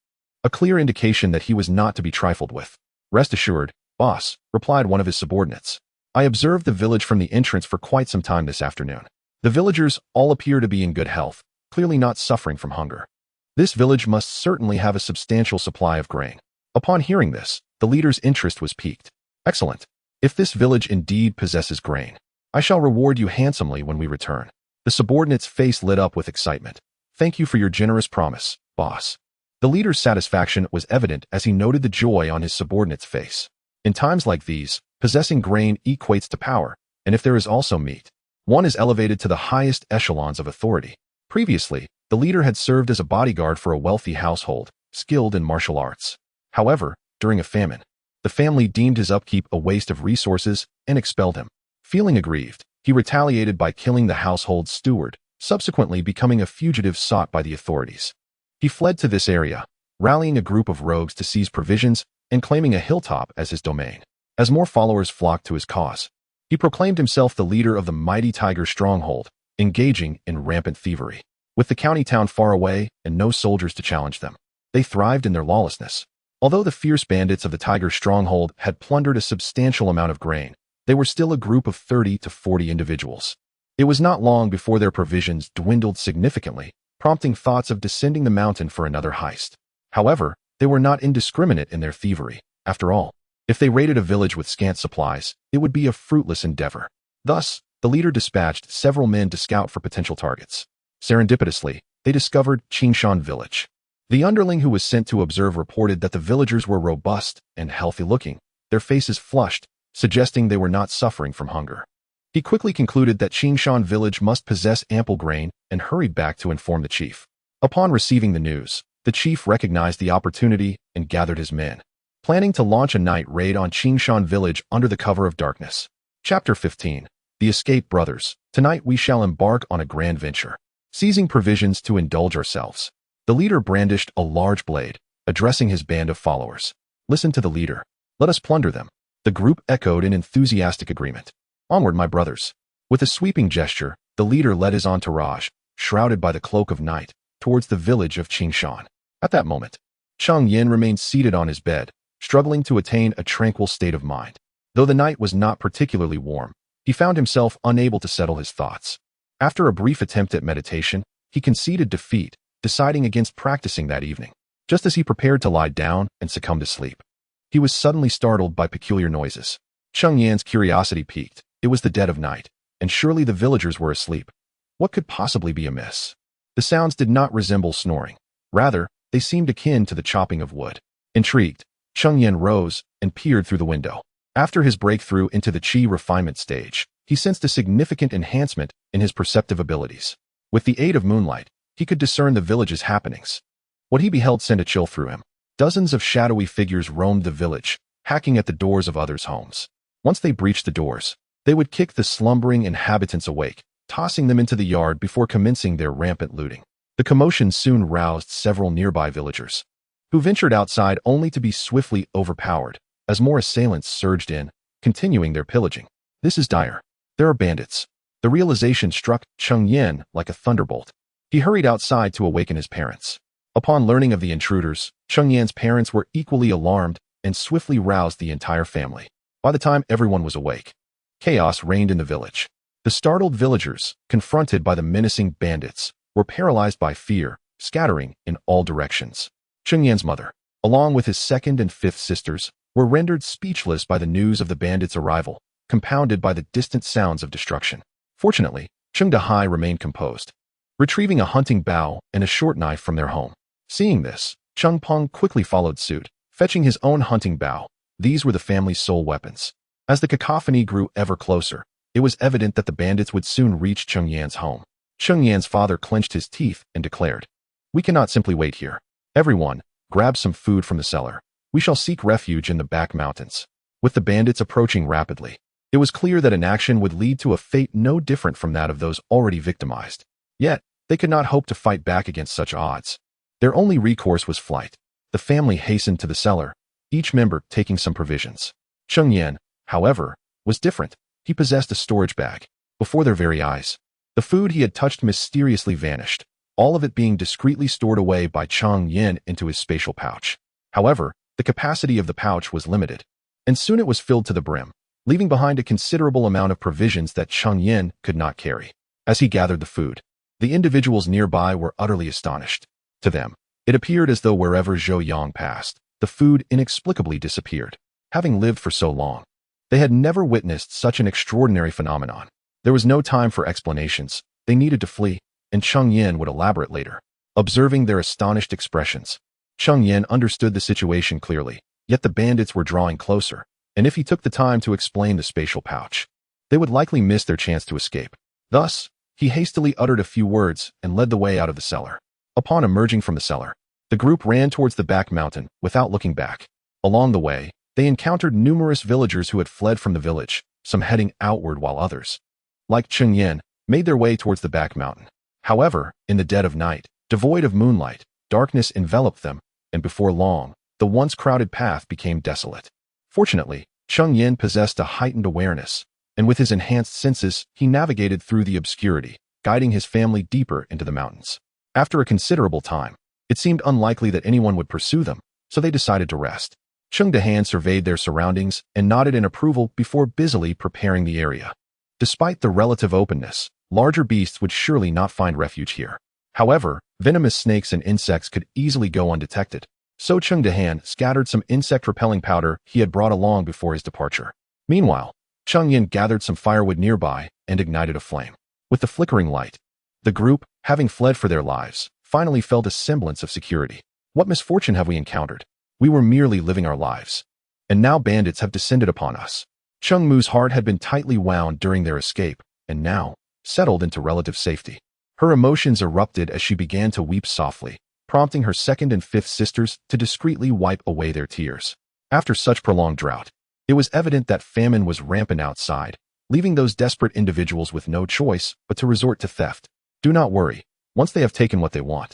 A clear indication that he was not to be trifled with. "Rest assured, boss," replied one of his subordinates. "I observed the village from the entrance for quite some time this afternoon. The villagers all appear to be in good health, clearly not suffering from hunger. This village must certainly have a substantial supply of grain." Upon hearing this, the leader's interest was piqued. "Excellent. If this village indeed possesses grain, I shall reward you handsomely when we return." The subordinate's face lit up with excitement. "Thank you for your generous promise, boss." The leader's satisfaction was evident as he noted the joy on his subordinate's face. In times like these, possessing grain equates to power, and if there is also meat, one is elevated to the highest echelons of authority. Previously, The leader had served as a bodyguard for a wealthy household, skilled in martial arts. However, during a famine, the family deemed his upkeep a waste of resources and expelled him. Feeling aggrieved, he retaliated by killing the household's steward, subsequently becoming a fugitive sought by the authorities. He fled to this area, rallying a group of rogues to seize provisions and claiming a hilltop as his domain. As more followers flocked to his cause, he proclaimed himself the leader of the mighty Tiger stronghold, engaging in rampant thievery. With the county town far away and no soldiers to challenge them, they thrived in their lawlessness. Although the fierce bandits of the Tiger stronghold had plundered a substantial amount of grain, they were still a group of 30 to 40 individuals. It was not long before their provisions dwindled significantly, prompting thoughts of descending the mountain for another heist. However, they were not indiscriminate in their thievery. After all, if they raided a village with scant supplies, it would be a fruitless endeavor. Thus, the leader dispatched several men to scout for potential targets. Serendipitously, they discovered Xianxia village. The underling who was sent to observe reported that the villagers were robust and healthy-looking, their faces flushed, suggesting they were not suffering from hunger. He quickly concluded that Xianxia village must possess ample grain and hurried back to inform the chief. Upon receiving the news, the chief recognized the opportunity and gathered his men, planning to launch a night raid on Xianxia village under the cover of darkness. Chapter 15. The Escape Brothers. Tonight we shall embark on a grand venture, seizing provisions to indulge ourselves. The leader brandished a large blade, addressing his band of followers. Listen to the leader. Let us plunder them. The group echoed in enthusiastic agreement. Onward, my brothers. With a sweeping gesture, the leader led his entourage, shrouded by the cloak of night, towards the village of Xianxia. At that moment, Cheng Yan remained seated on his bed, struggling to attain a tranquil state of mind. Though the night was not particularly warm, he found himself unable to settle his thoughts. After a brief attempt at meditation, he conceded defeat, deciding against practicing that evening. Just as he prepared to lie down and succumb to sleep, he was suddenly startled by peculiar noises. Cheng Yan's curiosity piqued. It was the dead of night, and surely the villagers were asleep. What could possibly be amiss? The sounds did not resemble snoring. Rather, they seemed akin to the chopping of wood. Intrigued, Cheng Yan rose and peered through the window. After his breakthrough into the qi refinement stage, he sensed a significant enhancement in his perceptive abilities. With the aid of moonlight, he could discern the village's happenings. What he beheld sent a chill through him. Dozens of shadowy figures roamed the village, hacking at the doors of others' homes. Once they breached the doors, they would kick the slumbering inhabitants awake, tossing them into the yard before commencing their rampant looting. The commotion soon roused several nearby villagers, who ventured outside only to be swiftly overpowered, as more assailants surged in, continuing their pillaging. This is dire. There are bandits. The realization struck Cheng Yan like a thunderbolt. He hurried outside to awaken his parents. Upon learning of the intruders, Cheng Yan's parents were equally alarmed and swiftly roused the entire family. By the time everyone was awake, chaos reigned in the village. The startled villagers, confronted by the menacing bandits, were paralyzed by fear, scattering in all directions. Cheng Yan's mother, along with his second and fifth sisters, were rendered speechless by the news of the bandits' arrival, compounded by the distant sounds of destruction. Fortunately, Cheng Dahai remained composed, retrieving a hunting bow and a short knife from their home. Seeing this, Cheng Peng quickly followed suit, fetching his own hunting bow. These were the family's sole weapons. As the cacophony grew ever closer, it was evident that the bandits would soon reach Cheng Yan's home. Cheng Yan's father clenched his teeth and declared, "We cannot simply wait here. Everyone, grab some food from the cellar. We shall seek refuge in the back mountains." With the bandits approaching rapidly, it was clear that inaction would lead to a fate no different from that of those already victimized. Yet, they could not hope to fight back against such odds. Their only recourse was flight. The family hastened to the cellar, each member taking some provisions. Cheng Yan, however, was different. He possessed a storage bag. Before their very eyes, the food he had touched mysteriously vanished, all of it being discreetly stored away by Cheng Yan into his spatial pouch. However, the capacity of the pouch was limited, and soon it was filled to the brim, leaving behind a considerable amount of provisions that Cheng Yan could not carry. As he gathered the food, the individuals nearby were utterly astonished. To them, it appeared as though wherever Zhou Yang passed, the food inexplicably disappeared. Having lived for so long, they had never witnessed such an extraordinary phenomenon. There was no time for explanations. They needed to flee, and Cheng Yan would elaborate later. Observing their astonished expressions, Cheng Yan understood the situation clearly, yet the bandits were drawing closer, and if he took the time to explain the spatial pouch, they would likely miss their chance to escape. Thus, He hastily uttered a few words and led the way out of the cellar. Upon emerging from the cellar, the group ran towards the back mountain without looking back. Along the way, they encountered numerous villagers who had fled from the village, some heading outward while others, like Cheng Yan, made their way towards the back mountain. However, in the dead of night, devoid of moonlight, darkness enveloped them, and before long, the once crowded path became desolate. Fortunately, Cheng Yan possessed a heightened awareness, and with his enhanced senses, he navigated through the obscurity, guiding his family deeper into the mountains. After a considerable time, it seemed unlikely that anyone would pursue them, so they decided to rest. Cheng Yan surveyed their surroundings and nodded in approval before busily preparing the area. Despite the relative openness, larger beasts would surely not find refuge here. However, venomous snakes and insects could easily go undetected, so Cheng Yan scattered some insect-repelling powder he had brought along before his departure. Meanwhile, Cheng Yan gathered some firewood nearby and ignited a flame. With the flickering light, the group, having fled for their lives, finally felt a semblance of security. What misfortune have we encountered? We were merely living our lives, and now bandits have descended upon us. Cheng Mu's heart had been tightly wound during their escape, and now, settled into relative safety. Her emotions erupted as she began to weep softly, prompting her second and fifth sisters to discreetly wipe away their tears. After such prolonged drought, it was evident that famine was rampant outside, leaving those desperate individuals with no choice but to resort to theft. Do not worry, once they have taken what they want,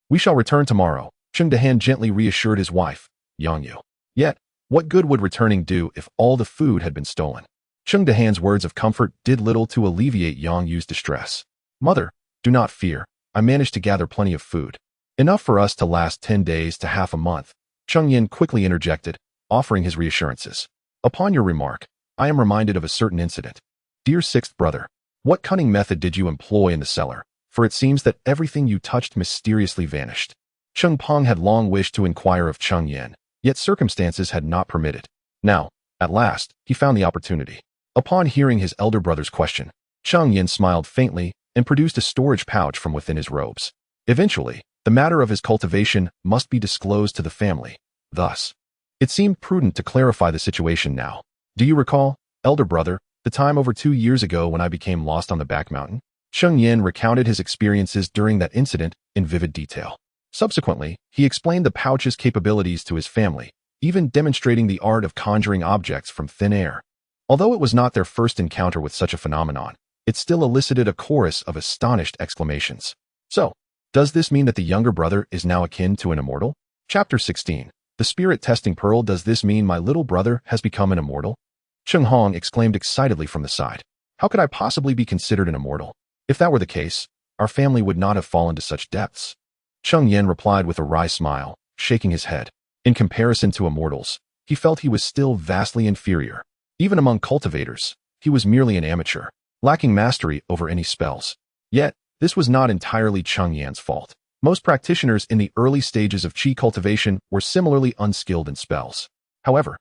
we shall return tomorrow, Cheng Yan gently reassured his wife, Xianxia. Yet, what good would returning do if all the food had been stolen? Cheng Yan's words of comfort did little to alleviate Xianxia's distress. Mother, do not fear, I managed to gather plenty of food. Enough for us to last 10 days to half a month, Cheng Yan quickly interjected, offering his reassurances. Upon your remark, I am reminded of a certain incident. Dear sixth brother, what cunning method did you employ in the cellar? For it seems that everything you touched mysteriously vanished. Cheng Pong had long wished to inquire of Cheng Yan, yet circumstances had not permitted. Now, at last, he found the opportunity. Upon hearing his elder brother's question, Cheng Yan smiled faintly and produced a storage pouch from within his robes. Eventually, the matter of his cultivation must be disclosed to the family. Thus, it seemed prudent to clarify the situation now. Do you recall, elder brother, the time over 2 years ago when I became lost on the back mountain? Cheng Yan recounted his experiences during that incident in vivid detail. Subsequently, he explained the pouch's capabilities to his family, even demonstrating the art of conjuring objects from thin air. Although it was not their first encounter with such a phenomenon, it still elicited a chorus of astonished exclamations. So, does this mean that the younger brother is now akin to an immortal? Chapter 16. The Spirit Testing Pearl. Does this mean my little brother has become an immortal? Cheng Hong exclaimed excitedly from the side. How could I possibly be considered an immortal? If that were the case, our family would not have fallen to such depths. Cheng Yan replied with a wry smile, shaking his head. In comparison to immortals, he felt he was still vastly inferior. Even among cultivators, he was merely an amateur, lacking mastery over any spells. Yet, this was not entirely Cheng Yan's fault. Most practitioners in the early stages of qi cultivation were similarly unskilled in spells. However,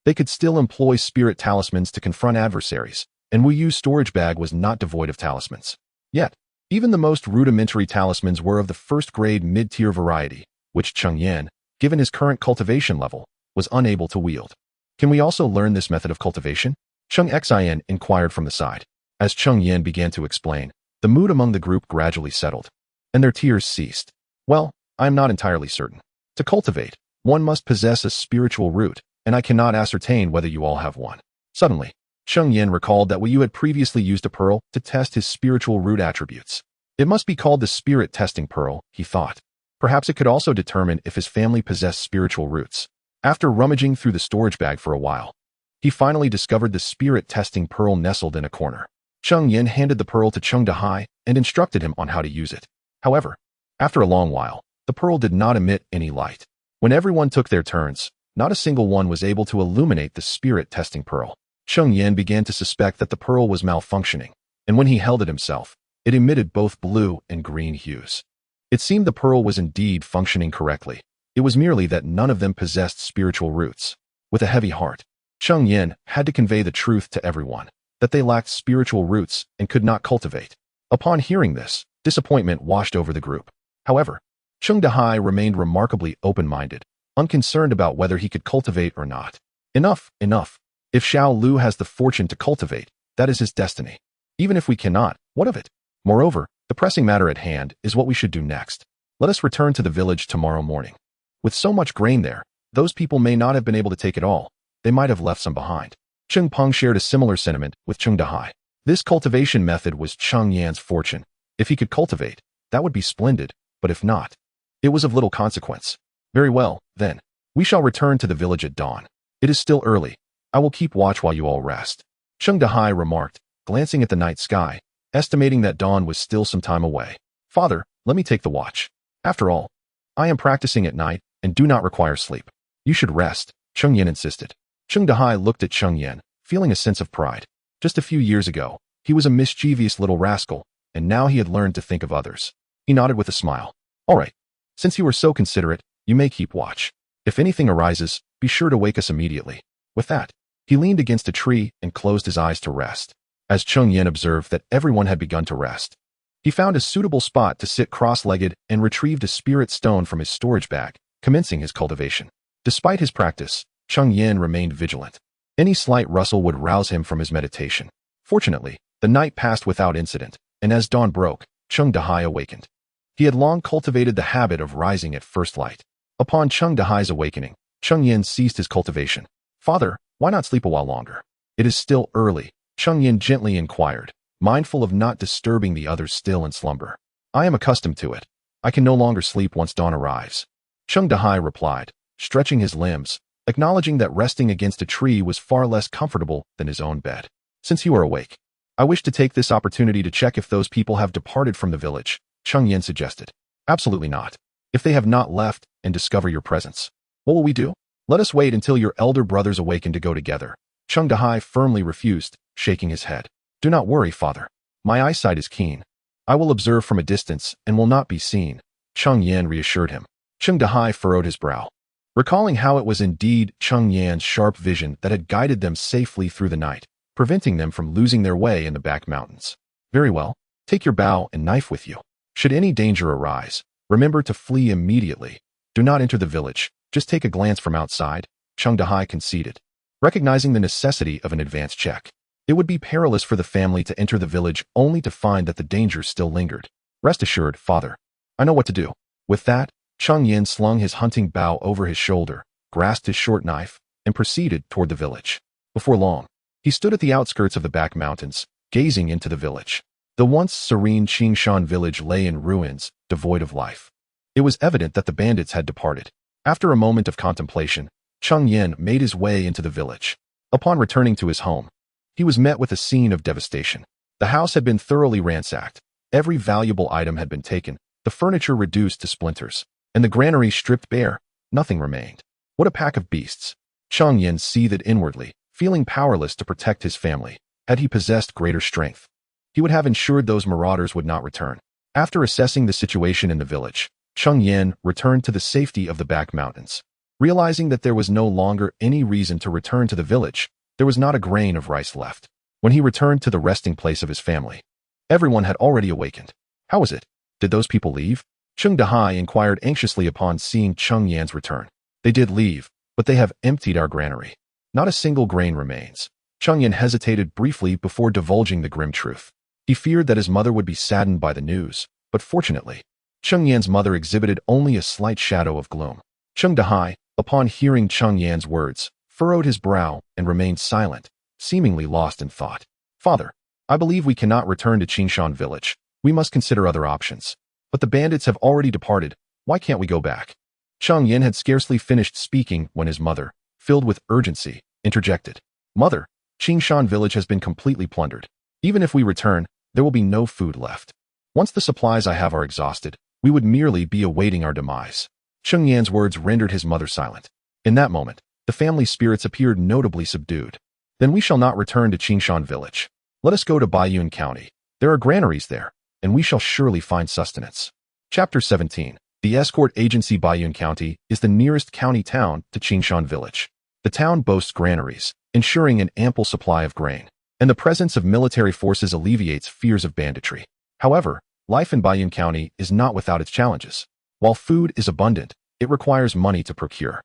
they could still employ spirit talismans to confront adversaries, and Wu Yu's storage bag was not devoid of talismans. Yet, even the most rudimentary talismans were of the first-grade mid-tier variety, which Cheng Yan, given his current cultivation level, was unable to wield. Can we also learn this method of cultivation? Cheng Xian inquired from the side. As Cheng Yan began to explain, the mood among the group gradually settled, and their tears ceased. Well, I am not entirely certain. To cultivate, one must possess a spiritual root, and I cannot ascertain whether you all have one. Suddenly, Cheng Yan recalled that Wu Yu had previously used a pearl to test his spiritual root attributes. It must be called the Spirit Testing Pearl, he thought. Perhaps it could also determine if his family possessed spiritual roots. After rummaging through the storage bag for a while, he finally discovered the Spirit Testing Pearl nestled in a corner. Cheng Yan handed the pearl to Cheng Dahai and instructed him on how to use it. However, after a long while, the pearl did not emit any light. When everyone took their turns, not a single one was able to illuminate the Spirit Testing Pearl. Cheng Yan began to suspect that the pearl was malfunctioning, and when he held it himself, it emitted both blue and green hues. It seemed the pearl was indeed functioning correctly. It was merely that none of them possessed spiritual roots. With a heavy heart, Cheng Yan had to convey the truth to everyone, that they lacked spiritual roots and could not cultivate. Upon hearing this, disappointment washed over the group. However, Cheng Dahai remained remarkably open-minded, unconcerned about whether he could cultivate or not. Enough, enough. If Xiao Lu has the fortune to cultivate, that is his destiny. Even if we cannot, what of it? Moreover, the pressing matter at hand is what we should do next. Let us return to the village tomorrow morning. With so much grain there, those people may not have been able to take it all. They might have left some behind. Cheng Peng shared a similar sentiment with Cheng Dahai. This cultivation method was Cheng Yan's fortune. If he could cultivate, that would be splendid, but if not, it was of little consequence. Very well, then. We shall return to the village at dawn. It is still early. I will keep watch while you all rest. Cheng Dahai remarked, glancing at the night sky, estimating that dawn was still some time away. Father, let me take the watch. After all, I am practicing at night and do not require sleep. You should rest, Cheng Yan insisted. Cheng Dahai looked at Cheng Yan, feeling a sense of pride. Just a few years ago, he was a mischievous little rascal, and now he had learned to think of others. He nodded with a smile. All right. Since you are so considerate, you may keep watch. If anything arises, be sure to wake us immediately. With that, he leaned against a tree and closed his eyes to rest. As Cheng Yan observed that everyone had begun to rest, he found a suitable spot to sit cross-legged and retrieved a spirit stone from his storage bag, commencing his cultivation. Despite his practice, Cheng Yan remained vigilant. Any slight rustle would rouse him from his meditation. Fortunately, the night passed without incident, and as dawn broke, Cheng Dahai awakened. He had long cultivated the habit of rising at first light. Upon Cheng Dahai's awakening, Cheng Yan ceased his cultivation. Father, why not sleep a while longer? It is still early, Cheng Yan gently inquired, mindful of not disturbing the others still in slumber. I am accustomed to it. I can no longer sleep once dawn arrives. Cheng Dahai replied, stretching his limbs, acknowledging that resting against a tree was far less comfortable than his own bed. Since you are awake, I wish to take this opportunity to check if those people have departed from the village, Cheng Yan suggested. Absolutely not. If they have not left and discover your presence, what will we do? Let us wait until your elder brothers awaken to go together. Cheng Dahai firmly refused, shaking his head. Do not worry, father. My eyesight is keen. I will observe from a distance and will not be seen, Cheng Yan reassured him. Cheng Dahai furrowed his brow, recalling how it was indeed Cheng Yan's sharp vision that had guided them safely through the night, preventing them from losing their way in the back mountains. Very well. Take your bow and knife with you. Should any danger arise, remember to flee immediately. Do not enter the village. Just take a glance from outside, Cheng Dahai conceded, recognizing the necessity of an advance check. It would be perilous for the family to enter the village only to find that the danger still lingered. Rest assured, father. I know what to do. With that, Cheng Yan slung his hunting bow over his shoulder, grasped his short knife, and proceeded toward the village. Before long, he stood at the outskirts of the back mountains, gazing into the village. The once serene Xianxia village lay in ruins, devoid of life. It was evident that the bandits had departed. After a moment of contemplation, Cheng Yan made his way into the village. Upon returning to his home, he was met with a scene of devastation. The house had been thoroughly ransacked. Every valuable item had been taken, the furniture reduced to splinters, and the granary stripped bare. Nothing remained. What a pack of beasts! Cheng Yan seethed inwardly, feeling powerless to protect his family. Had he possessed greater strength, he would have ensured those marauders would not return. After assessing the situation in the village, Cheng Yan returned to the safety of the back mountains. Realizing that there was no longer any reason to return to the village, there was not a grain of rice left. When he returned to the resting place of his family, everyone had already awakened. How was it? Did those people leave? Cheng Dahai inquired anxiously upon seeing Cheng Yan's return. They did leave, but they have emptied our granary. Not a single grain remains. Cheng Yan hesitated briefly before divulging the grim truth. He feared that his mother would be saddened by the news, but fortunately, Cheng Yan's mother exhibited only a slight shadow of gloom. Cheng Dahai, upon hearing Cheng Yan's words, furrowed his brow and remained silent, seemingly lost in thought. Father, I believe we cannot return to Xianxia village. We must consider other options. But the bandits have already departed. Why can't we go back? Cheng Yan had scarcely finished speaking when his mother, filled with urgency, interjected. Mother, Xianxia village has been completely plundered. Even if we return, there will be no food left. Once the supplies I have are exhausted, we would merely be awaiting our demise. Cheng Yan's words rendered his mother silent. In that moment, the family's spirits appeared notably subdued. Then we shall not return to Xianxia village. Let us go to Baiyun County. There are granaries there, and we shall surely find sustenance. Chapter 17. The escort agency Baiyun County is the nearest county town to Xianxia village. The town boasts granaries, ensuring an ample supply of grain, and the presence of military forces alleviates fears of banditry. However, life in Baiyun County is not without its challenges. While food is abundant, it requires money to procure.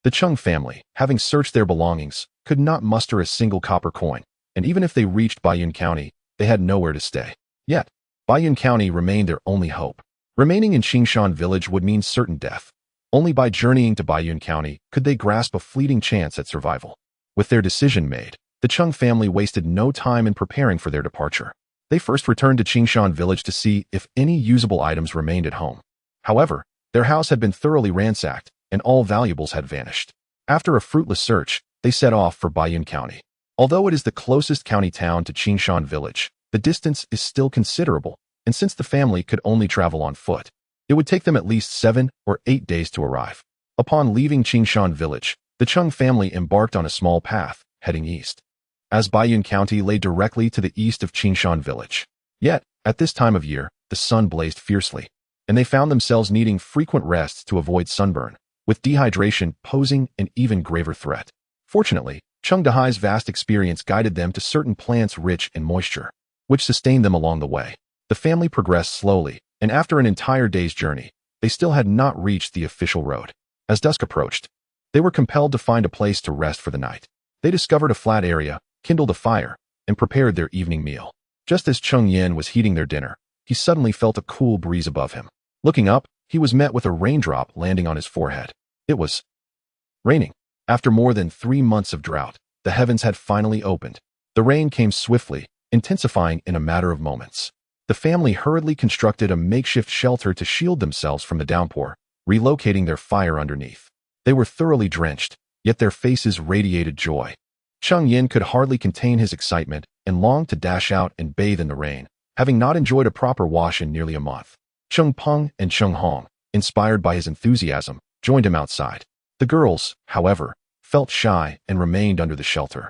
The Cheng family, having searched their belongings, could not muster a single copper coin, and even if they reached Baiyun County, they had nowhere to stay. Yet, Baiyun County remained their only hope. Remaining in Xingshan village would mean certain death. Only by journeying to Baiyun County could they grasp a fleeting chance at survival. With their decision made, the Cheng family wasted no time in preparing for their departure. They first returned to Xingshan village to see if any usable items remained at home. However, their house had been thoroughly ransacked, and all valuables had vanished. After a fruitless search, they set off for Baiyun County. Although it is the closest county town to Xingshan village, the distance is still considerable, and since the family could only travel on foot, it would take them at least 7 or 8 days to arrive. Upon leaving Xingshan village, the Cheng family embarked on a small path, heading east. As Baiyun County lay directly to the east of Xingshan village. Yet, at this time of year, the sun blazed fiercely, and they found themselves needing frequent rests to avoid sunburn, with dehydration posing an even graver threat. Fortunately, Cheng Dahai's vast experience guided them to certain plants rich in moisture, which sustained them along the way. The family progressed slowly, and after an entire day's journey, they still had not reached the official road. As dusk approached, they were compelled to find a place to rest for the night. They discovered a flat area, kindled a fire, and prepared their evening meal. Just as Cheng Yan was heating their dinner, he suddenly felt a cool breeze above him. Looking up, he was met with a raindrop landing on his forehead. It was raining. After more than 3 months of drought, the heavens had finally opened. The rain came swiftly, intensifying in a matter of moments. The family hurriedly constructed a makeshift shelter to shield themselves from the downpour, relocating their fire underneath. They were thoroughly drenched, yet their faces radiated joy. Cheng Yan could hardly contain his excitement and longed to dash out and bathe in the rain, having not enjoyed a proper wash in nearly a month. Cheng Peng and Cheng Hong, inspired by his enthusiasm, joined him outside. The girls, however, felt shy and remained under the shelter,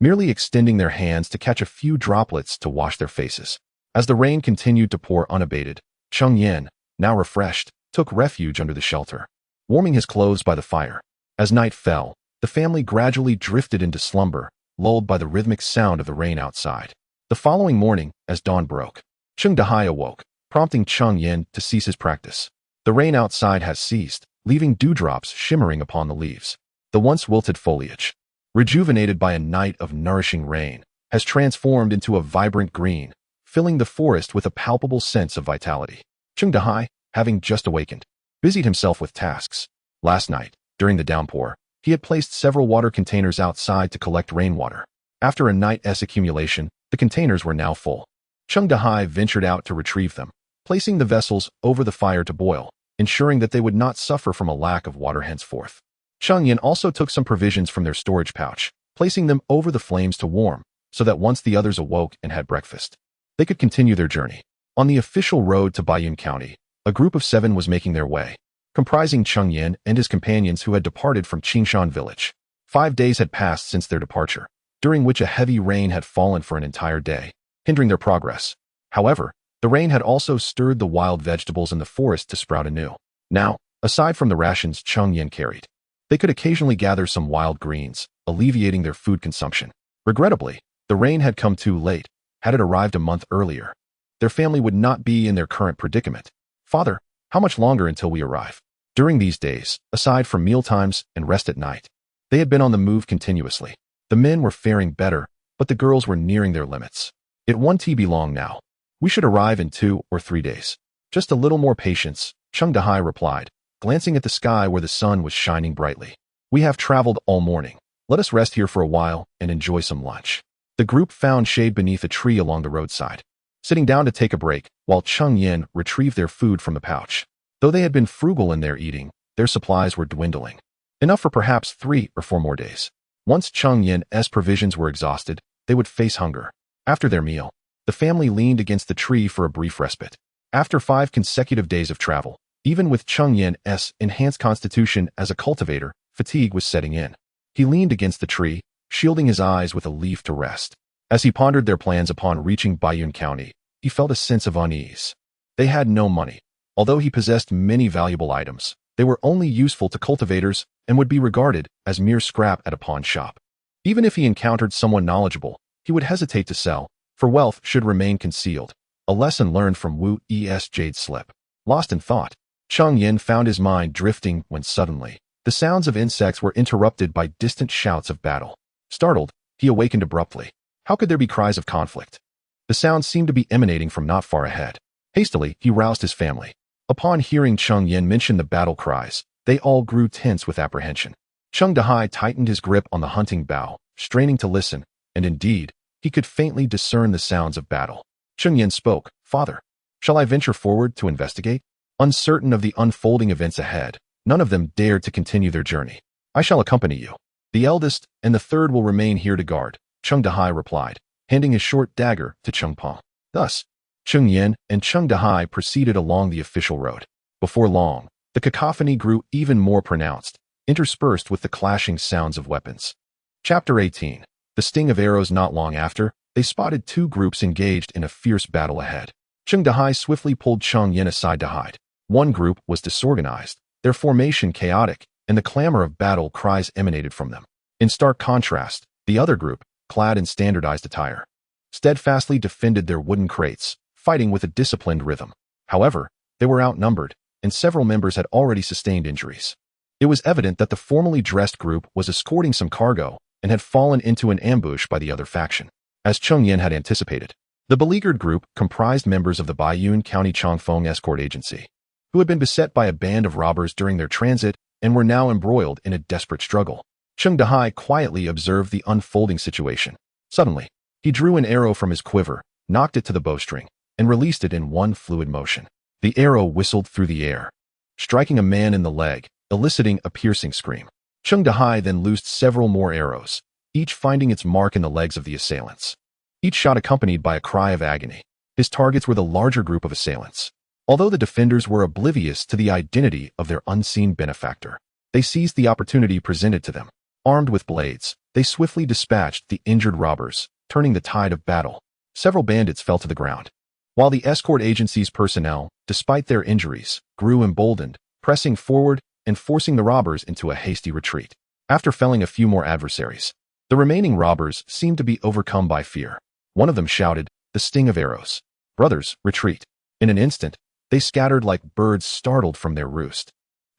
merely extending their hands to catch a few droplets to wash their faces. As the rain continued to pour unabated, Cheng Yan, now refreshed, took refuge under the shelter, warming his clothes by the fire. As night fell, the family gradually drifted into slumber, lulled by the rhythmic sound of the rain outside. The following morning, as dawn broke, Cheng Dahai awoke, prompting Cheng Yan to cease his practice. The rain outside has ceased, leaving dewdrops shimmering upon the leaves. The once wilted foliage, rejuvenated by a night of nourishing rain, has transformed into a vibrant green, filling the forest with a palpable sense of vitality. Cheng Dahai, having just awakened, busied himself with tasks. Last night, during the downpour, he had placed several water containers outside to collect rainwater. After a night's accumulation, the containers were now full. Cheng Dahai ventured out to retrieve them, placing the vessels over the fire to boil, ensuring that they would not suffer from a lack of water henceforth. Cheng Yan also took some provisions from their storage pouch, placing them over the flames to warm, so that once the others awoke and had breakfast, they could continue their journey. On the official road to Baiyun County, a group of 7 was making their way, comprising Cheng Yan and his companions who had departed from Xingshan village. 5 days had passed since their departure, during which a heavy rain had fallen for an entire day, hindering their progress. However, the rain had also stirred the wild vegetables in the forest to sprout anew. Now, aside from the rations Cheng Yan carried, they could occasionally gather some wild greens, alleviating their food consumption. Regrettably, the rain had come too late. Had it arrived a month earlier, their family would not be in their current predicament. "Father, how much longer until we arrive?" During these days, aside from mealtimes and rest at night, they had been on the move continuously. The men were faring better, but the girls were nearing their limits. "It won't be long now. We should arrive in 2 or 3 days. Just a little more patience," Cheng Dahai replied, glancing at the sky where the sun was shining brightly. "We have traveled all morning. Let us rest here for a while and enjoy some lunch." The group found shade beneath a tree along the roadside, sitting down to take a break while Cheng Yan retrieved their food from the pouch. Though they had been frugal in their eating, their supplies were dwindling, enough for perhaps 3 or 4 more days. Once Cheng Yan's provisions were exhausted, they would face hunger. After their meal, the family leaned against the tree for a brief respite. After 5 consecutive days of travel, even with Cheng Yan's enhanced constitution as a cultivator, fatigue was setting in. He leaned against the tree, shielding his eyes with a leaf to rest. As he pondered their plans upon reaching Baiyun County, he felt a sense of unease. They had no money. Although he possessed many valuable items, they were only useful to cultivators and would be regarded as mere scrap at a pawn shop. Even if he encountered someone knowledgeable, he would hesitate to sell, for wealth should remain concealed, a lesson learned from Wu's Jade Slip. Lost in thought, Cheng Yan found his mind drifting when suddenly, the sounds of insects were interrupted by distant shouts of battle. Startled, he awakened abruptly. How could there be cries of conflict? The sound seemed to be emanating from not far ahead. Hastily, he roused his family. Upon hearing Cheng Yan mention the battle cries, they all grew tense with apprehension. Cheng Dahai tightened his grip on the hunting bow, straining to listen, and indeed, he could faintly discern the sounds of battle. Cheng Yan spoke, "Father, shall I venture forward to investigate?" Uncertain of the unfolding events ahead, none of them dared to continue their journey. "I shall accompany you. The eldest and the third will remain here to guard," Cheng Dahai replied, handing his short dagger to Cheng Peng. Thus, Cheng Yan and Cheng Dahai proceeded along the official road. Before long, the cacophony grew even more pronounced, interspersed with the clashing sounds of weapons. Chapter 18. The sting of arrows. Not long after, they spotted two groups engaged in a fierce battle ahead. Cheng Dahai swiftly pulled Cheng Yan aside to hide. One group was disorganized, their formation chaotic, and the clamor of battle cries emanated from them. In stark contrast, the other group, clad in standardized attire, steadfastly defended their wooden crates, fighting with a disciplined rhythm. However, they were outnumbered, and several members had already sustained injuries. It was evident that the formally dressed group was escorting some cargo and had fallen into an ambush by the other faction. As Cheng Yan had anticipated, the beleaguered group comprised members of the Baiyun County Chongfeng escort agency, who had been beset by a band of robbers during their transit and were now embroiled in a desperate struggle. Cheng Dahai quietly observed the unfolding situation. Suddenly, he drew an arrow from his quiver, knocked it to the bowstring, and released it in one fluid motion. The arrow whistled through the air, striking a man in the leg, eliciting a piercing scream. Cheng Dahai then loosed several more arrows, each finding its mark in the legs of the assailants. Each shot accompanied by a cry of agony. His targets were the larger group of assailants. Although the defenders were oblivious to the identity of their unseen benefactor, they seized the opportunity presented to them. Armed with blades, they swiftly dispatched the injured robbers, turning the tide of battle. Several bandits fell to the ground, while the escort agency's personnel, despite their injuries, grew emboldened, pressing forward and forcing the robbers into a hasty retreat. After felling a few more adversaries, the remaining robbers seemed to be overcome by fear. One of them shouted, "The sting of arrows. Brothers, retreat." In an instant, they scattered like birds startled from their roost.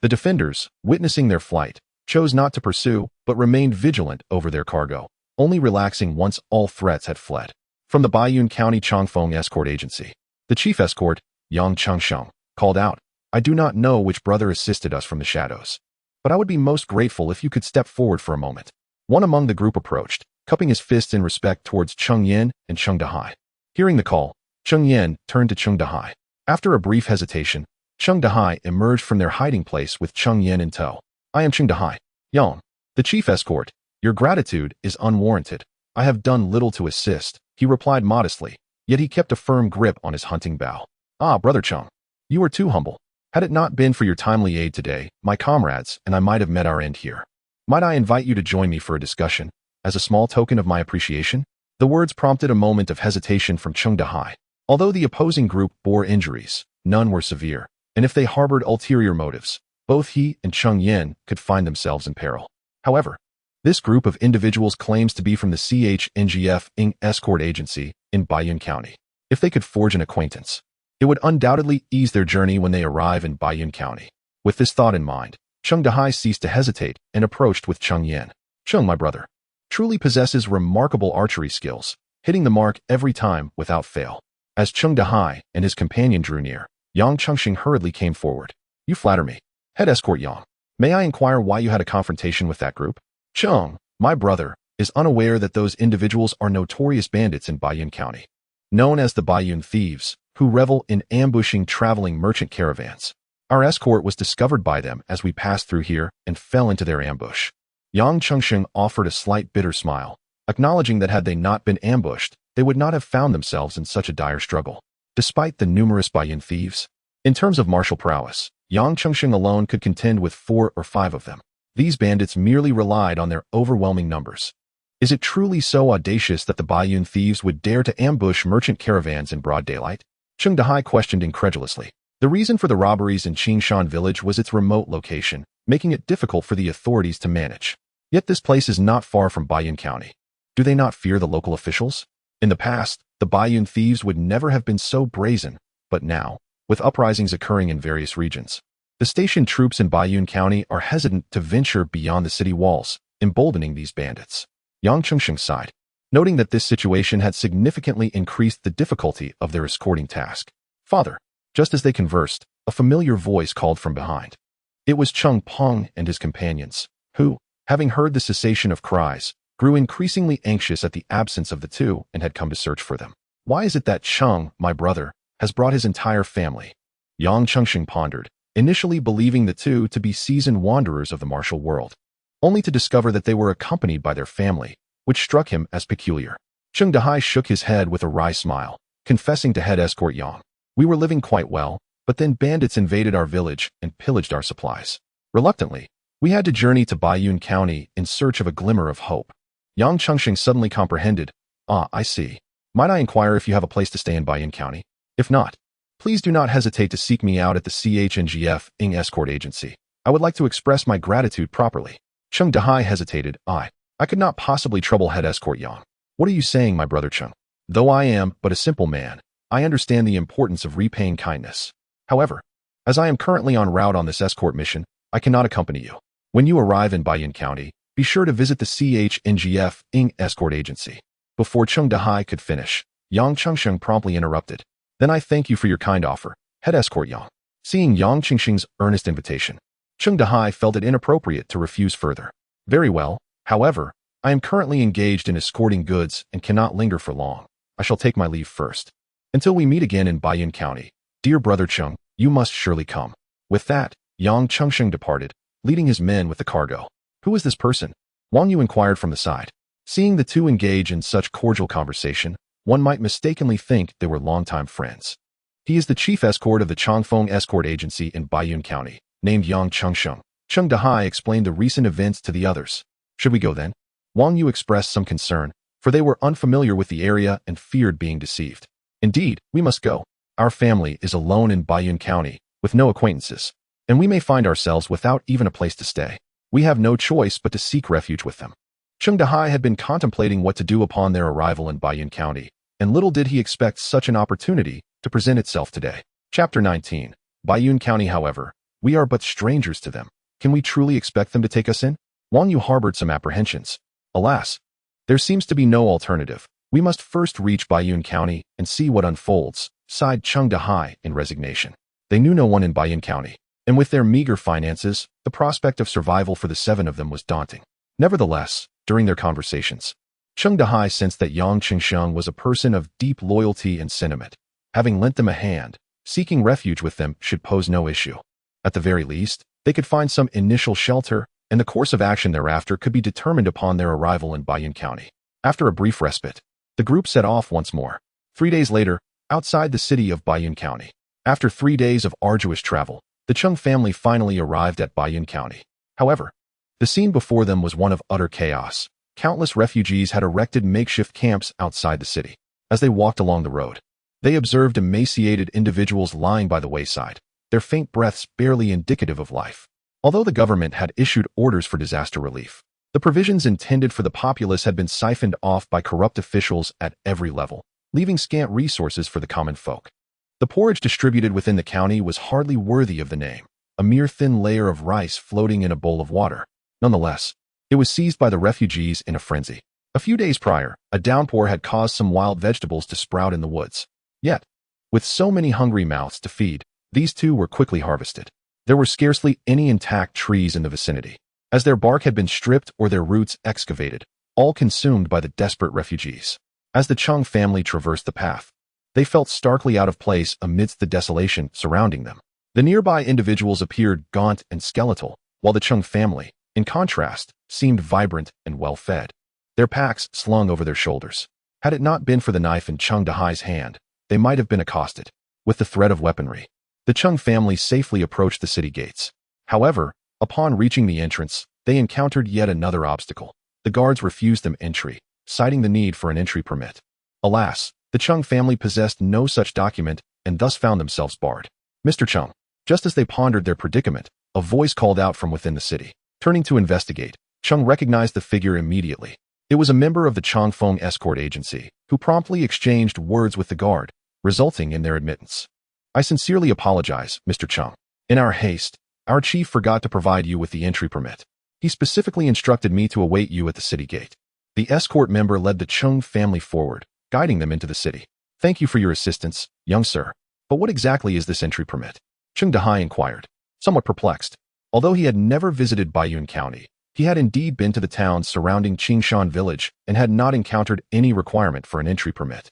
The defenders, witnessing their flight, chose not to pursue, but remained vigilant over their cargo, only relaxing once all threats had fled. From the Baiyun County Chongfeng escort agency, the chief escort, Yang Chengsheng, called out, "I do not know which brother assisted us from the shadows, but I would be most grateful if you could step forward for a moment." One among the group approached, cupping his fists in respect towards Cheng Yan and Cheng Dahai. Hearing the call, Cheng Yan turned to Cheng Dahai. After a brief hesitation, Cheng Dahai emerged from their hiding place with Cheng Yan in tow. "I am Cheng Dahai, Yang, the chief escort. Your gratitude is unwarranted. I have done little to assist," he replied modestly, yet he kept a firm grip on his hunting bow. "Ah, Brother Cheng, you are too humble. Had it not been for your timely aid today, my comrades and I might have met our end here. Might I invite you to join me for a discussion, as a small token of my appreciation?" The words prompted a moment of hesitation from Cheng Dahai. Although the opposing group bore injuries, none were severe, and if they harbored ulterior motives, both he and Cheng Yan could find themselves in peril. However, this group of individuals claims to be from the xianxia escort agency in Baiyun County. If they could forge an acquaintance, it would undoubtedly ease their journey when they arrive in Baiyun County. With this thought in mind, Cheng Dahai ceased to hesitate and approached with Cheng Yan. "Cheng, my brother, truly possesses remarkable archery skills, hitting the mark every time without fail." As Cheng Dahai and his companion drew near, Yang Chengxing hurriedly came forward. "You flatter me. Head escort Yang, may I inquire why you had a confrontation with that group?" Cheng, my brother, is unaware that those individuals are notorious bandits in Baiyun County, known as the Baiyun Thieves, who revel in ambushing traveling merchant caravans. Our escort was discovered by them as we passed through here and fell into their ambush. Yang Chengxing offered a slight bitter smile, acknowledging that had they not been ambushed, they would not have found themselves in such a dire struggle. Despite the numerous Baiyun thieves, in terms of martial prowess, Yang Chengxing alone could contend with 4 or 5 of them. These bandits merely relied on their overwhelming numbers. Is it truly so audacious that the Baiyun thieves would dare to ambush merchant caravans in broad daylight? Cheng Dahai questioned incredulously. The reason for the robberies in Qingshan village was its remote location, making it difficult for the authorities to manage. Yet this place is not far from Baiyun County. Do they not fear the local officials? In the past, the Baiyun thieves would never have been so brazen, but now, with uprisings occurring in various regions, the stationed troops in Baiyun County are hesitant to venture beyond the city walls, emboldening these bandits. Yang Chengxing sighed. noting that this situation had significantly increased the difficulty of their escorting task. "Father." Just as they conversed, a familiar voice called from behind. It was Cheng Peng and his companions, who, having heard the cessation of cries, grew increasingly anxious at the absence of the two and had come to search for them. "Why is it that Cheng, my brother, has brought his entire family?" Yang Chengsheng pondered, initially believing the two to be seasoned wanderers of the martial world, only to discover that they were accompanied by their family, which struck him as peculiar. Cheng Dahai shook his head with a wry smile, confessing to head escort Yang. "We were living quite well, but then bandits invaded our village and pillaged our supplies. Reluctantly, we had to journey to Baiyun County in search of a glimmer of hope." Yang Chengsheng suddenly comprehended. "Ah, I see. Might I inquire if you have a place to stay in Baiyun County? If not, please do not hesitate to seek me out at the xianxia escort agency. I would like to express my gratitude properly." Cheng Dahai hesitated. I could not possibly trouble head escort Yang. "What are you saying, my brother Cheng? Though I am but a simple man, I understand the importance of repaying kindness. However, as I am currently en route on this escort mission, I cannot accompany you. When you arrive in Baiyun County, be sure to visit the xianxia escort agency." Before Cheng Dahai could finish, Yang Chengsheng promptly interrupted. "Then I thank you for your kind offer, head escort Yang." Seeing Yang Chengsheng's earnest invitation, Cheng Dahai felt it inappropriate to refuse further. "Very well. However, I am currently engaged in escorting goods and cannot linger for long. I shall take my leave first. Until we meet again in Baiyun County, dear brother Cheng, you must surely come." With that, Yang Chengsheng departed, leading his men with the cargo. "Who is this person?" Wang Yu inquired from the side. Seeing the two engage in such cordial conversation, one might mistakenly think they were longtime friends. "He is the chief escort of the Changfeng escort agency in Baiyun County, named Yang Chengsheng." Cheng Dahai explained the recent events to the others. "Should we go then?" Wang Yu expressed some concern, for they were unfamiliar with the area and feared being deceived. "Indeed, we must go. Our family is alone in Baiyun County, with no acquaintances, and we may find ourselves without even a place to stay. We have no choice but to seek refuge with them." Cheng Dahai had been contemplating what to do upon their arrival in Baiyun County, and little did he expect such an opportunity to present itself today. Chapter 19. Baiyun County. "However, we are but strangers to them. Can we truly expect them to take us in?" Wang Yu harbored some apprehensions. "Alas, there seems to be no alternative. We must first reach Baiyun County and see what unfolds," sighed Cheng Dahai in resignation. They knew no one in Baiyun County, and with their meager finances, the prospect of survival for the seven of them was daunting. Nevertheless, during their conversations, Cheng Dahai sensed that Yang Chengsheng was a person of deep loyalty and sentiment. Having lent them a hand, seeking refuge with them should pose no issue. At the very least, they could find some initial shelter, and the course of action thereafter could be determined upon their arrival in Baiyun County. After a brief respite, the group set off once more. 3 days later, outside the city of Baiyun County. After 3 days of arduous travel, the Cheng family finally arrived at Baiyun County. However, the scene before them was one of utter chaos. Countless refugees had erected makeshift camps outside the city. As they walked along the road, they observed emaciated individuals lying by the wayside, their faint breaths barely indicative of life. Although the government had issued orders for disaster relief, the provisions intended for the populace had been siphoned off by corrupt officials at every level, leaving scant resources for the common folk. The porridge distributed within the county was hardly worthy of the name, a mere thin layer of rice floating in a bowl of water. Nonetheless, it was seized by the refugees in a frenzy. A few days prior, a downpour had caused some wild vegetables to sprout in the woods. Yet, with so many hungry mouths to feed, these too were quickly harvested. There were scarcely any intact trees in the vicinity, as their bark had been stripped or their roots excavated, all consumed by the desperate refugees. As the Cheng family traversed the path, they felt starkly out of place amidst the desolation surrounding them. The nearby individuals appeared gaunt and skeletal, while the Cheng family, in contrast, seemed vibrant and well-fed, their packs slung over their shoulders. Had it not been for the knife in Cheng Dahai's hand, they might have been accosted with the threat of weaponry. The Cheng family safely approached the city gates. However, upon reaching the entrance, they encountered yet another obstacle. The guards refused them entry, citing the need for an entry permit. Alas, the Cheng family possessed no such document and thus found themselves barred. "Mr. Cheng." Just as they pondered their predicament, a voice called out from within the city. Turning to investigate, Cheng recognized the figure immediately. It was a member of the Changfeng escort agency, who promptly exchanged words with the guard, resulting in their admittance. "I sincerely apologize, Mr. Cheng. In our haste, our chief forgot to provide you with the entry permit. He specifically instructed me to await you at the city gate." The escort member led the Cheng family forward, guiding them into the city. "Thank you for your assistance, young sir. But what exactly is this entry permit?" Cheng Dahai inquired, somewhat perplexed. Although he had never visited Baiyun County, he had indeed been to the towns surrounding Qingshan village and had not encountered any requirement for an entry permit.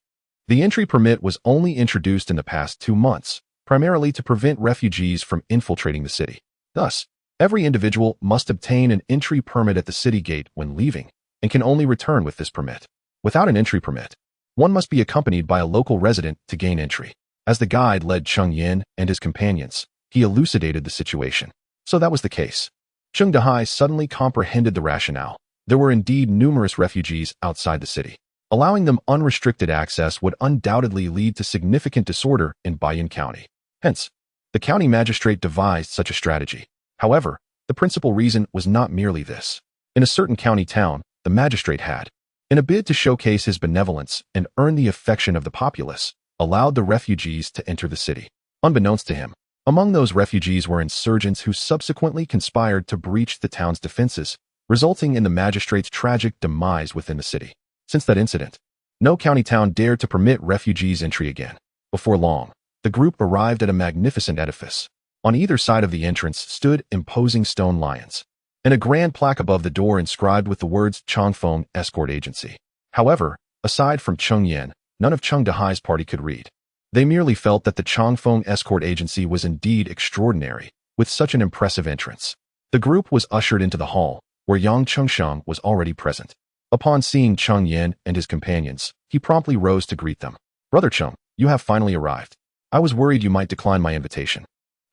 The entry permit was only introduced in the past 2 months, primarily to prevent refugees from infiltrating the city. Thus, every individual must obtain an entry permit at the city gate when leaving, and can only return with this permit. Without an entry permit, one must be accompanied by a local resident to gain entry. As the guide led Cheng Yan and his companions, he elucidated the situation. So that was the case. Cheng Dahai suddenly comprehended the rationale. There were indeed numerous refugees outside the city. Allowing them unrestricted access would undoubtedly lead to significant disorder in Baiyun County. Hence, the county magistrate devised such a strategy. However, the principal reason was not merely this. In a certain county town, the magistrate had, in a bid to showcase his benevolence and earn the affection of the populace, allowed the refugees to enter the city. Unbeknownst to him, among those refugees were insurgents who subsequently conspired to breach the town's defenses, resulting in the magistrate's tragic demise within the city. Since that incident, no county town dared to permit refugees entry again. Before long, the group arrived at a magnificent edifice. On either side of the entrance stood imposing stone lions, and a grand plaque above the door inscribed with the words Changfeng Escort Agency. However, aside from Cheng Yan, none of Cheng Dahai's party could read. They merely felt that the Changfeng Escort Agency was indeed extraordinary, with such an impressive entrance. The group was ushered into the hall, where Yang Chengsheng was already present. Upon seeing Cheng Yan and his companions, he promptly rose to greet them. "Brother Cheng, you have finally arrived. I was worried you might decline my invitation."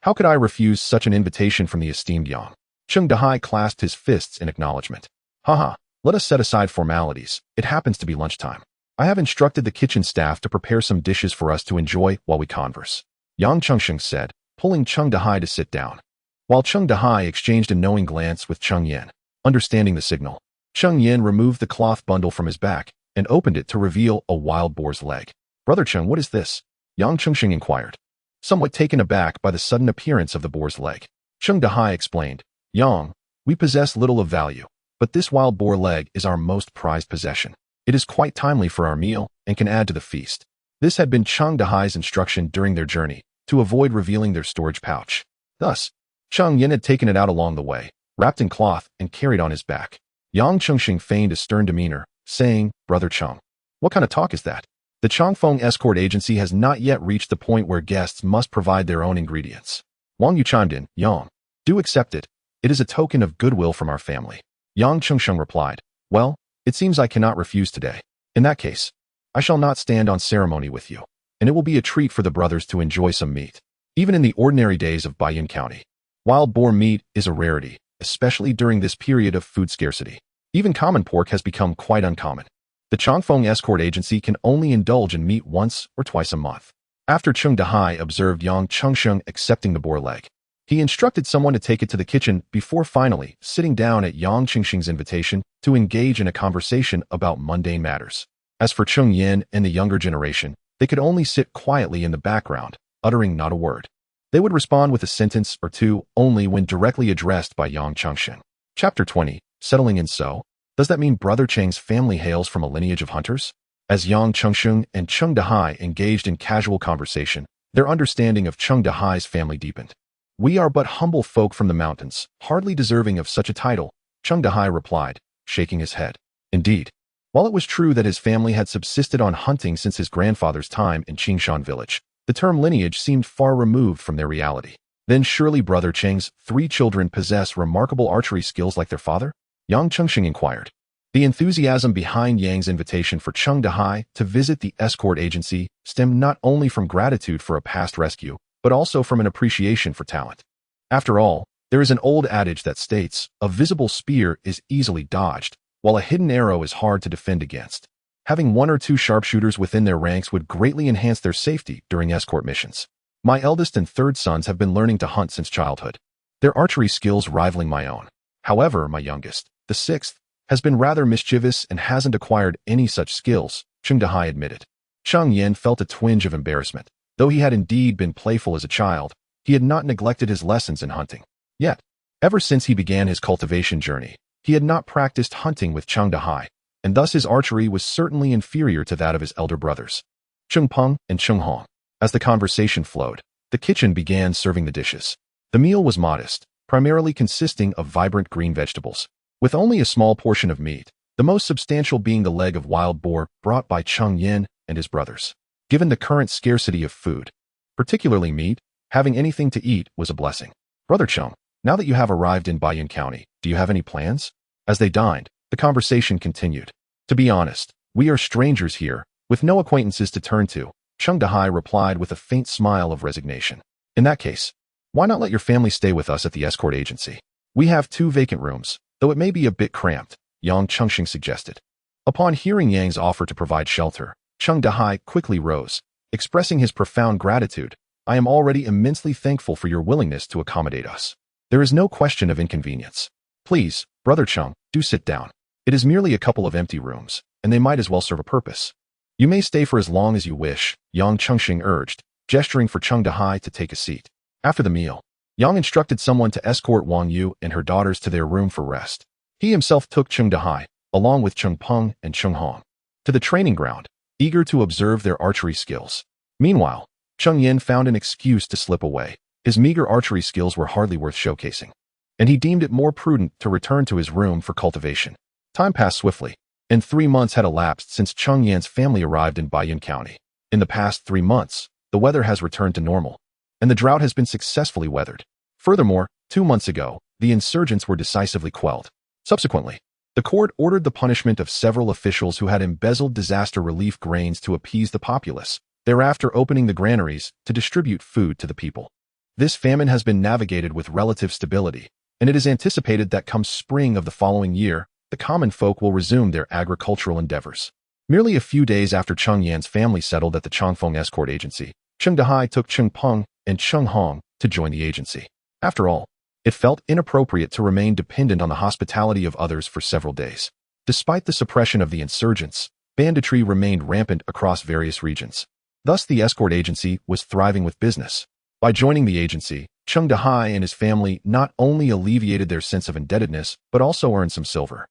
"How could I refuse such an invitation from the esteemed Yang?" Cheng Dahai clasped his fists in acknowledgement. "Haha, let us set aside formalities. It happens to be lunchtime. I have instructed the kitchen staff to prepare some dishes for us to enjoy while we converse," Yang Chengsheng said, pulling Cheng Dahai to sit down. While Cheng Dahai exchanged a knowing glance with Cheng Yan, understanding the signal, Cheng Yan removed the cloth bundle from his back and opened it to reveal a wild boar's leg. "Brother Cheng, what is this?" Yang Chengsheng inquired, somewhat taken aback by the sudden appearance of the boar's leg. Cheng Dahai explained, "Yang, we possess little of value, but this wild boar leg is our most prized possession. It is quite timely for our meal and can add to the feast." This had been Cheng Dahai's instruction during their journey, to avoid revealing their storage pouch. Thus, Cheng Yan had taken it out along the way, wrapped in cloth and carried on his back. Yang Chengsheng feigned a stern demeanor, saying, "Brother Cheng, what kind of talk is that? The Changfeng Escort Agency has not yet reached the point where guests must provide their own ingredients." Wang Yu chimed in, "Yang, do accept it. It is a token of goodwill from our family." Yang Chengsheng replied, "Well, it seems I cannot refuse today. In that case, I shall not stand on ceremony with you, and it will be a treat for the brothers to enjoy some meat." Even in the ordinary days of Baiyun County, wild boar meat is a rarity, especially during this period of food scarcity. Even common pork has become quite uncommon. The Changfeng Escort Agency can only indulge in meat once or twice a month. After Cheng Dahai observed Yang Chengsheng accepting the boar leg, he instructed someone to take it to the kitchen before finally sitting down at Yang Chengsheng's invitation to engage in a conversation about mundane matters. As for Cheng Yan and the younger generation, they could only sit quietly in the background, uttering not a word. They would respond with a sentence or two only when directly addressed by Yang Chengsheng. Chapter 20. Settling in. So, does that mean Brother Cheng's family hails from a lineage of hunters? As Yang Chengsheng and Cheng Dahai engaged in casual conversation, their understanding of Cheng Dahai's family deepened. "We are but humble folk from the mountains, hardly deserving of such a title," Cheng Dahai replied, shaking his head. Indeed, while it was true that his family had subsisted on hunting since his grandfather's time in Qingshan village, the term lineage seemed far removed from their reality. Then surely Brother Cheng's 3 children possess remarkable archery skills like their father? Yang Chengsheng inquired. The enthusiasm behind Yang's invitation for Cheng Dahai to visit the escort agency stemmed not only from gratitude for a past rescue, but also from an appreciation for talent. After all, there is an old adage that states, "A visible spear is easily dodged, while a hidden arrow is hard to defend against." Having 1 or 2 sharpshooters within their ranks would greatly enhance their safety during escort missions. My eldest and 3rd sons have been learning to hunt since childhood, their archery skills rivaling my own. However, my youngest, the 6th, has been rather mischievous and hasn't acquired any such skills, Cheng Dahai admitted. Cheng Yan felt a twinge of embarrassment. Though he had indeed been playful as a child, he had not neglected his lessons in hunting. Yet, ever since he began his cultivation journey, he had not practiced hunting with Cheng Dahai, and thus his archery was certainly inferior to that of his elder brothers, Cheng Peng and Cheng Hong. As the conversation flowed, the kitchen began serving the dishes. The meal was modest, primarily consisting of vibrant green vegetables, with only a small portion of meat, the most substantial being the leg of wild boar brought by Cheng Yan and his brothers. Given the current scarcity of food, particularly meat, having anything to eat was a blessing. Brother Cheng, now that you have arrived in Baiyun County, do you have any plans? As they dined, the conversation continued. To be honest, we are strangers here, with no acquaintances to turn to, Cheng Dahai replied with a faint smile of resignation. In that case, why not let your family stay with us at the escort agency? We have 2 vacant rooms, though it may be a bit cramped, Yang Chengxing suggested. Upon hearing Yang's offer to provide shelter, Cheng Dahai quickly rose, expressing his profound gratitude. I am already immensely thankful for your willingness to accommodate us. There is no question of inconvenience. Please, Brother Cheng, do sit down. It is merely a couple of empty rooms, and they might as well serve a purpose. You may stay for as long as you wish, Yang Chengxing urged, gesturing for Cheng Dahai to take a seat. After the meal, Yang instructed someone to escort Wang Yu and her daughters to their room for rest. He himself took Cheng Dahai, along with Cheng Peng and Cheng Hong, to the training ground, eager to observe their archery skills. Meanwhile, Cheng Yan found an excuse to slip away. His meager archery skills were hardly worth showcasing, and he deemed it more prudent to return to his room for cultivation. Time passed swiftly, and 3 months had elapsed since Cheng Yan's family arrived in Baiyun County. In the past 3 months, the weather has returned to normal, and the drought has been successfully weathered. Furthermore, 2 months ago, the insurgents were decisively quelled. Subsequently, the court ordered the punishment of several officials who had embezzled disaster relief grains to appease the populace, thereafter opening the granaries to distribute food to the people. This famine has been navigated with relative stability, and it is anticipated that come spring of the following year, the common folk will resume their agricultural endeavors. Merely a few days after Cheng Yan's family settled at the Changfeng escort agency, Cheng Dahai took Cheng Peng and Cheng Hong to join the agency. After all, it felt inappropriate to remain dependent on the hospitality of others for several days. Despite the suppression of the insurgents, banditry remained rampant across various regions. Thus, the escort agency was thriving with business. By joining the agency, Cheng Dahai and his family not only alleviated their sense of indebtedness, but also earned some silver.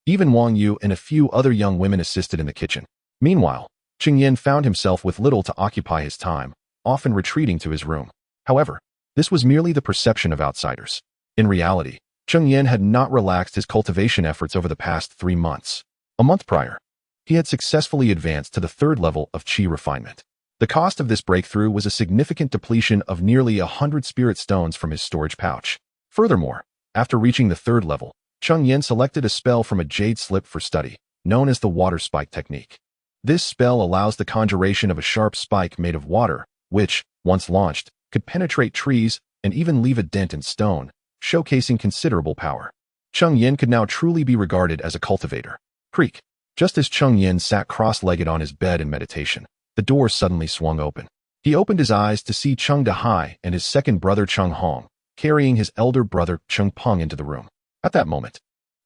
Even Wang Yu and a few other young women assisted in the kitchen. Meanwhile, Cheng Yan found himself with little to occupy his time, often retreating to his room. However, this was merely the perception of outsiders. In reality, Cheng Yan had not relaxed his cultivation efforts over the past 3 months. A month prior, he had successfully advanced to the 3rd level of qi refinement. The cost of this breakthrough was a significant depletion of nearly 100 spirit stones from his storage pouch. Furthermore, after reaching the 3rd level, Cheng Yan selected a spell from a jade slip for study, known as the water spike technique. This spell allows the conjuration of a sharp spike made of water, which, once launched, could penetrate trees and even leave a dent in stone, showcasing considerable power. Cheng Yan could now truly be regarded as a cultivator. Creak. Just as Cheng Yan sat cross-legged on his bed in meditation, the door suddenly swung open. He opened his eyes to see Cheng Dahai and his second brother Cheng Hong, carrying his elder brother Cheng Peng into the room. At that moment,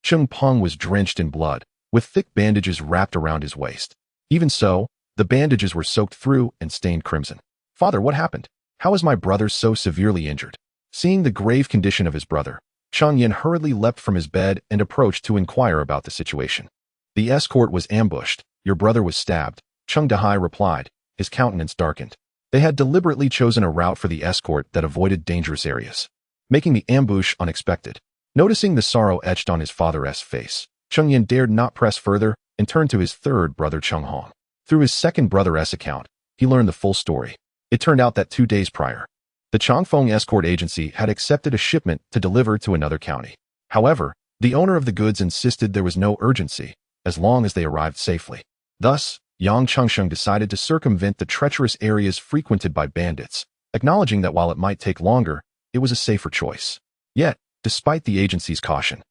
Cheng Peng was drenched in blood, with thick bandages wrapped around his waist. Even so, the bandages were soaked through and stained crimson. Father, what happened? How is my brother so severely injured? Seeing the grave condition of his brother, Cheng Yan hurriedly leapt from his bed and approached to inquire about the situation. The escort was ambushed. Your brother was stabbed, Cheng Dahai replied, his countenance darkened. They had deliberately chosen a route for the escort that avoided dangerous areas, making the ambush unexpected. Noticing the sorrow etched on his father's face, Cheng Yan dared not press further and turned to his 3rd brother Cheng Hong. Through his second brother's account, he learned the full story. It turned out that 2 days prior, the Changfeng escort agency had accepted a shipment to deliver to another county. However, the owner of the goods insisted there was no urgency, as long as they arrived safely. Thus, Yang Chengsheng decided to circumvent the treacherous areas frequented by bandits, acknowledging that while it might take longer, it was a safer choice. Yet, despite the agency's caution,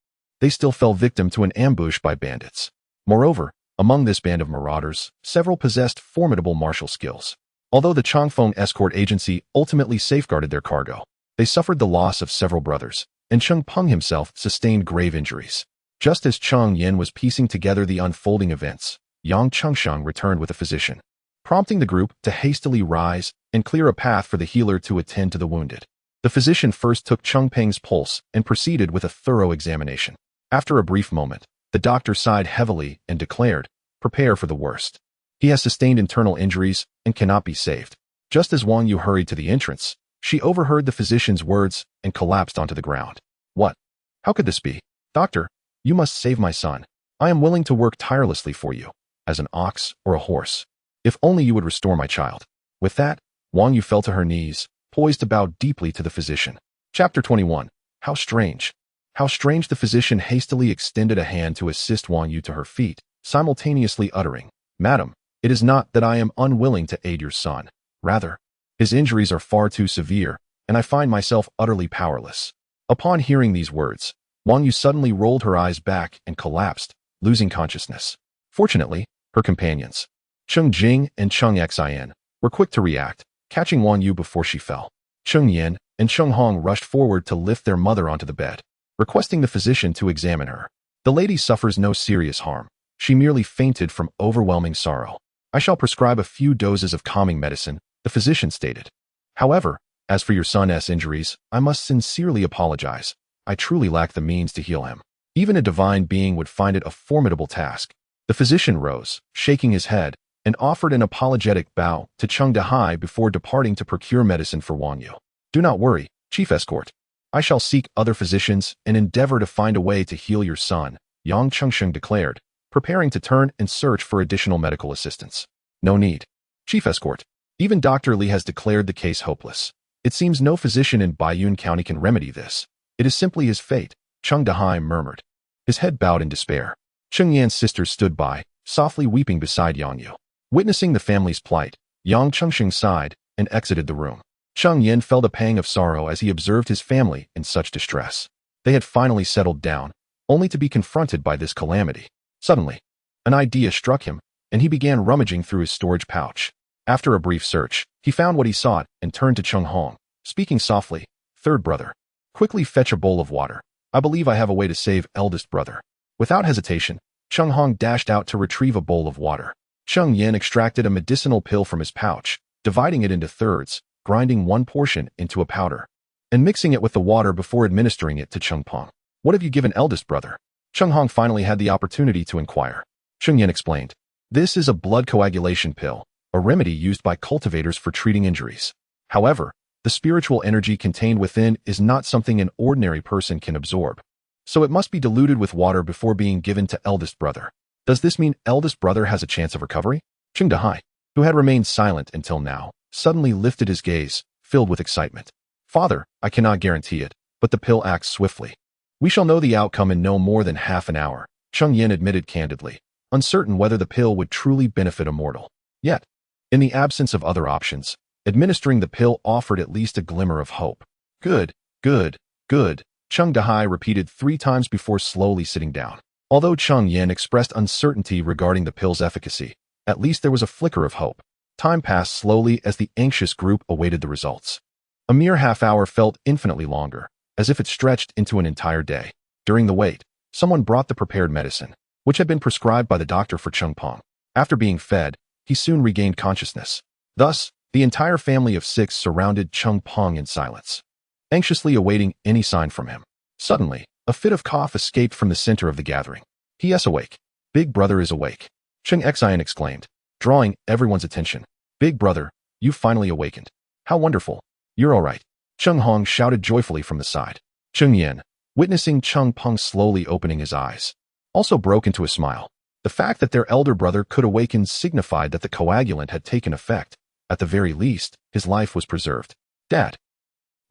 they still fell victim to an ambush by bandits. Moreover, among this band of marauders, several possessed formidable martial skills. Although the Changfeng escort agency ultimately safeguarded their cargo, they suffered the loss of several brothers, and Cheng Peng himself sustained grave injuries. Just as Cheng Yan was piecing together the unfolding events, Yang Chengsheng returned with a physician, prompting the group to hastily rise and clear a path for the healer to attend to the wounded. The physician first took Cheng Peng's pulse and proceeded with a thorough examination. After a brief moment, the The doctor sighed heavily and declared, "Prepare for the worst. He has sustained internal injuries and cannot be saved." Just as Wang Yu hurried to the entrance, she overheard the physician's words and collapsed onto the ground. "What? How could this be? Doctor, you must save my son. I am willing to work tirelessly for you, as an ox or a horse. If only you would restore my child." With that, Wang Yu fell to her knees, poised to bow deeply to the physician. Chapter 21. How strange. How strange. The physician hastily extended a hand to assist Wang Yu to her feet, simultaneously uttering, "Madam, it is not that I am unwilling to aid your son. Rather, his injuries are far too severe, and I find myself utterly powerless." Upon hearing these words, Wang Yu suddenly rolled her eyes back and collapsed, losing consciousness. Fortunately, her companions, Cheng Jing and Xianxia, were quick to react, catching Wang Yu before she fell. Cheng Yan and Cheng Hong rushed forward to lift their mother onto the bed, requesting the physician to examine her. The lady suffers no serious harm. She merely fainted from overwhelming sorrow. "I shall prescribe a few doses of calming medicine," the physician stated. "However, as for your son's injuries, I must sincerely apologize. I truly lack the means to heal him. Even a divine being would find it a formidable task." The physician rose, shaking his head, and offered an apologetic bow to Cheng Dahai before departing to procure medicine for Wang Yu. "Do not worry, Chief Escort. I shall seek other physicians and endeavor to find a way to heal your son," Yang Chengsheng declared, preparing to turn and search for additional medical assistance. "No need, Chief Escort. Even Dr. Li has declared the case hopeless. It seems no physician in Baiyun County can remedy this. It is simply his fate," Cheng Dahai murmured. His head bowed in despair. Cheng Yan's sisters stood by, softly weeping beside Yang Yu. Witnessing the family's plight, Yang Chengsheng sighed and exited the room. Cheng Yan felt a pang of sorrow as he observed his family in such distress. They had finally settled down, only to be confronted by this calamity. Suddenly, an idea struck him, and he began rummaging through his storage pouch. After a brief search, he found what he sought and turned to Cheng Hong, speaking softly, "Third brother, quickly fetch a bowl of water. I believe I have a way to save eldest brother." Without hesitation, Cheng Hong dashed out to retrieve a bowl of water. Cheng Yan extracted a medicinal pill from his pouch, dividing it into thirds, grinding one portion into a powder, and mixing it with the water before administering it to Cheng Pong. "What have you given eldest brother?" Cheng Hong finally had the opportunity to inquire. Cheng Yan explained, "This is a blood coagulation pill, a remedy used by cultivators for treating injuries. However, the spiritual energy contained within is not something an ordinary person can absorb, so it must be diluted with water before being given to eldest brother." "Does this mean eldest brother has a chance of recovery?" Cheng Dahai, who had remained silent until now, suddenly lifted his gaze, filled with excitement. "Father, I cannot guarantee it, but the pill acts swiftly. We shall know the outcome in no more than half an hour," Cheng Yan admitted candidly, uncertain whether the pill would truly benefit a mortal. Yet, in the absence of other options, administering the pill offered at least a glimmer of hope. "Good, good, good," Cheng Dahai repeated 3 times before slowly sitting down. Although Cheng Yan expressed uncertainty regarding the pill's efficacy, at least there was a flicker of hope. Time passed slowly as the anxious group awaited the results. A mere half hour felt infinitely longer, as if it stretched into an entire day. During the wait, someone brought the prepared medicine, which had been prescribed by the doctor for Cheng Pong. After being fed, he soon regained consciousness. Thus, the entire family of 6 surrounded Cheng Pong in silence, anxiously awaiting any sign from him. Suddenly, a fit of cough escaped from the center of the gathering. "He is awake. Big brother is awake," Cheng Xian exclaimed, drawing everyone's attention. "Big brother, you finally awakened. How wonderful. You're all right," Cheng Hong shouted joyfully from the side. Cheng Yan, witnessing Cheng Pong slowly opening his eyes, also broke into a smile. The fact that their elder brother could awaken signified that the coagulant had taken effect. At the very least, his life was preserved. "Dad.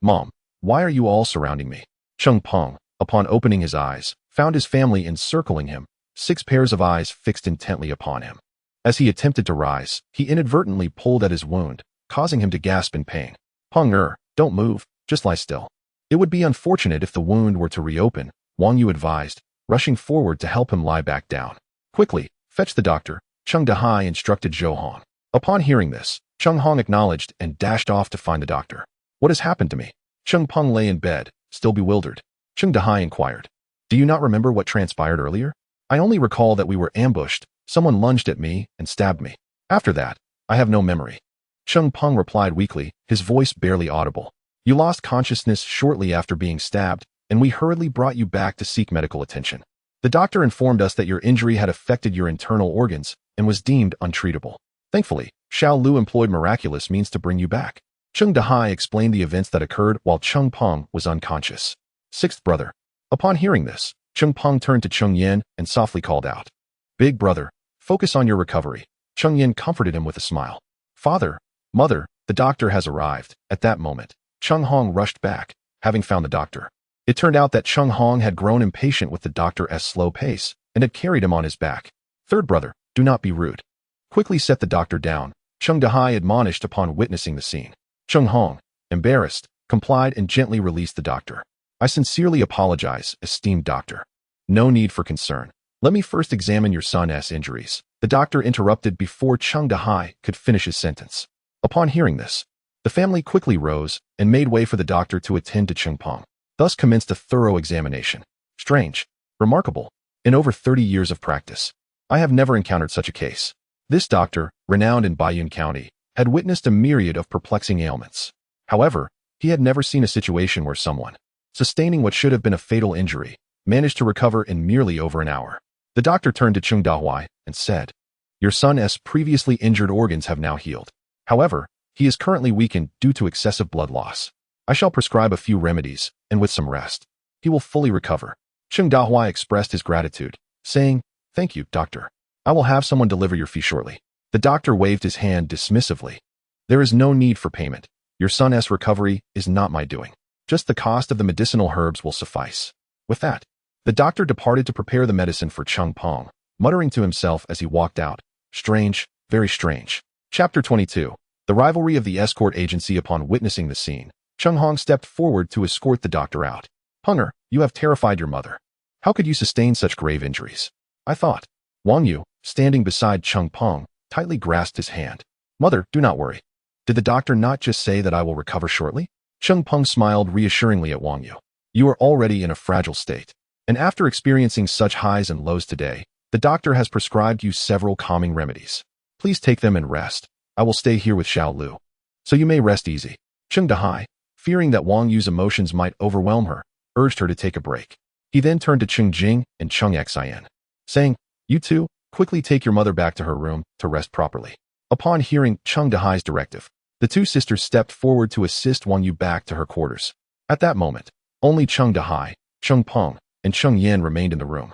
Mom, why are you all surrounding me?" Cheng Pong, upon opening his eyes, found his family encircling him, 6 pairs of eyes fixed intently upon him. As he attempted to rise, he inadvertently pulled at his wound, causing him to gasp in pain. "Pong don't move, just lie still." It would be unfortunate if the wound were to reopen, Wang Yu advised, rushing forward to help him lie back down. "Quickly, fetch the doctor," Cheng Dahai instructed Zhou Hong. Upon hearing this, Cheng Hong acknowledged and dashed off to find the doctor. "What has happened to me?" Cheng Peng lay in bed, still bewildered. Cheng Dahai inquired, "Do you not remember what transpired earlier?" "I only recall that we were ambushed, someone lunged at me and stabbed me. After that, I have no memory." Cheng Peng replied weakly, his voice barely audible. "You lost consciousness shortly after being stabbed, and we hurriedly brought you back to seek medical attention." The doctor informed us that your injury had affected your internal organs and was deemed untreatable. Thankfully, Xiao Lu employed miraculous means to bring you back. Cheng Dahai explained the events that occurred while Cheng Peng was unconscious. Sixth brother. Upon hearing this, Cheng Peng turned to Cheng Yan and softly called out, "Big brother, focus on your recovery." Cheng Yan comforted him with a smile. "Father, mother, the doctor has arrived." At that moment, Cheng Hong rushed back, having found the doctor. It turned out that Cheng Hong had grown impatient with the doctor's slow pace and had carried him on his back. "Third brother, do not be rude. Quickly set the doctor down," Cheng Dahai admonished upon witnessing the scene. Cheng Hong, embarrassed, complied and gently released the doctor. "I sincerely apologize, esteemed doctor. No need for concern. Let me first examine your son's injuries." The doctor interrupted before Cheng Dahai could finish his sentence. Upon hearing this, the family quickly rose and made way for the doctor to attend to Cheng Peng. Thus commenced a thorough examination. Strange, remarkable. In over 30 years of practice, I have never encountered such a case. This doctor, renowned in Baiyun County, had witnessed a myriad of perplexing ailments. However, he had never seen a situation where someone, sustaining what should have been a fatal injury, managed to recover in merely over an hour. The doctor turned to Cheng Dahai and said, "Your son's previously injured organs have now healed. However, he is currently weakened due to excessive blood loss. I shall prescribe a few remedies, and with some rest, he will fully recover." Cheng Dahai expressed his gratitude, saying, "Thank you, doctor. I will have someone deliver your fee shortly." The doctor waved his hand dismissively. "There is no need for payment. Your son's recovery is not my doing. Just the cost of the medicinal herbs will suffice." With that, the doctor departed to prepare the medicine for Cheng Peng, muttering to himself as he walked out, "Strange, very strange." Chapter 22. The rivalry of the escort agency. Upon witnessing the scene, Cheng Hong stepped forward to escort the doctor out. "Penger, you have terrified your mother. How could you sustain such grave injuries?" I thought. Wang Yu, standing beside Cheng Peng, tightly grasped his hand. "Mother, do not worry. Did the doctor not just say that I will recover shortly?" Cheng Peng smiled reassuringly at Wang Yu. "You are already in a fragile state, and after experiencing such highs and lows today, the doctor has prescribed you several calming remedies. Please take them and rest. I will stay here with Xiao Lu, so you may rest easy." Cheng Dahai, fearing that Wang Yu's emotions might overwhelm her, urged her to take a break. He then turned to Cheng Jing and Cheng Xian, saying, "You two, quickly take your mother back to her room to rest properly." Upon hearing Cheng Dahai's directive, the two sisters stepped forward to assist Wang Yu back to her quarters. At that moment, only Cheng Dahai, Cheng Peng, and Cheng Yan remained in the room.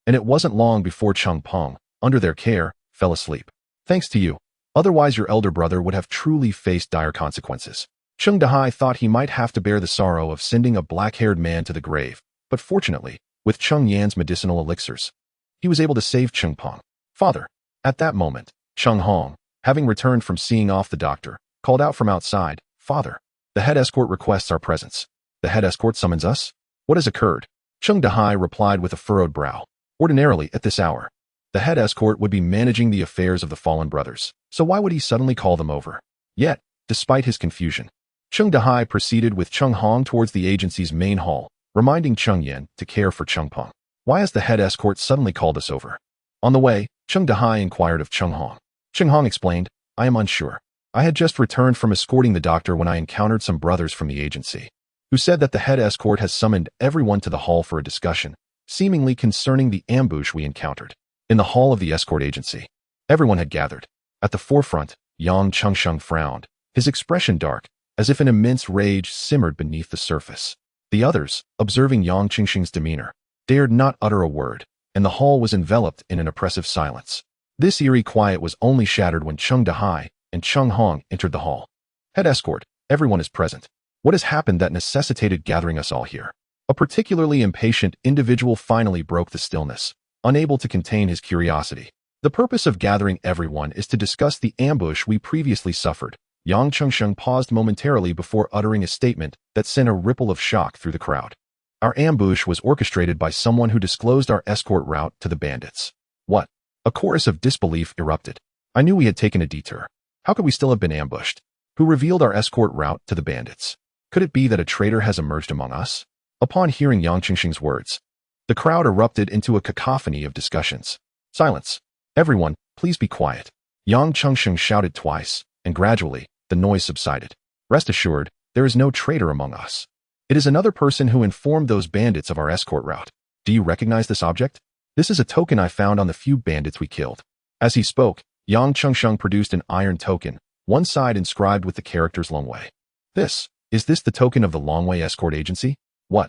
And it wasn't long before Cheng Peng, under their care, fell asleep. "Thanks to you. Otherwise your elder brother would have truly faced dire consequences." Cheng Dahai thought he might have to bear the sorrow of sending a black-haired man to the grave, but fortunately, with Cheng Yan's medicinal elixirs, he was able to save Cheng Peng. "Father." At that moment, Cheng Hong, having returned from seeing off the doctor, called out from outside, "Father, the head escort requests our presence." "The head escort summons us? What has occurred?" Cheng Dahai replied with a furrowed brow. "Ordinarily, at this hour, the head escort would be managing the affairs of the fallen brothers, so why would he suddenly call them over?" Yet, despite his confusion, Cheng Dahai proceeded with Cheng Hong towards the agency's main hall, reminding Cheng Yan to care for Cheng Peng. "Why has the head escort suddenly called us over?" On the way, Cheng Dahai inquired of Cheng Hong. Cheng Hong explained, "I am unsure. I had just returned from escorting the doctor when I encountered some brothers from the agency, who said that the head escort has summoned everyone to the hall for a discussion, seemingly concerning the ambush we encountered." In the hall of the escort agency, everyone had gathered. At the forefront, Yang Chengsheng frowned, his expression dark, as if an immense rage simmered beneath the surface. The others, observing Yang Chengsheng's demeanor, dared not utter a word, and the hall was enveloped in an oppressive silence. This eerie quiet was only shattered when Cheng Dahai and Cheng Hong entered the hall. "Head escort, everyone is present. What has happened that necessitated gathering us all here?" A particularly impatient individual finally broke the stillness, unable to contain his curiosity. "The purpose of gathering everyone is to discuss the ambush we previously suffered." Yang Chengsheng paused momentarily before uttering a statement that sent a ripple of shock through the crowd. "Our ambush was orchestrated by someone who disclosed our escort route to the bandits." "What?" A chorus of disbelief erupted. "I knew we had taken a detour. How could we still have been ambushed? Who revealed our escort route to the bandits? Could it be that a traitor has emerged among us?" Upon hearing Yang Chengsheng's words, the crowd erupted into a cacophony of discussions. "Silence. Everyone, please be quiet." Yang Chengsheng shouted twice, and gradually, the noise subsided. "Rest assured, there is no traitor among us. It is another person who informed those bandits of our escort route. Do you recognize this object?" This is a token I found on the few bandits we killed. As he spoke, Yang Chengsheng produced an iron token, one side inscribed with the characters Longwei. Is this the token of the Longwei Escort Agency? What?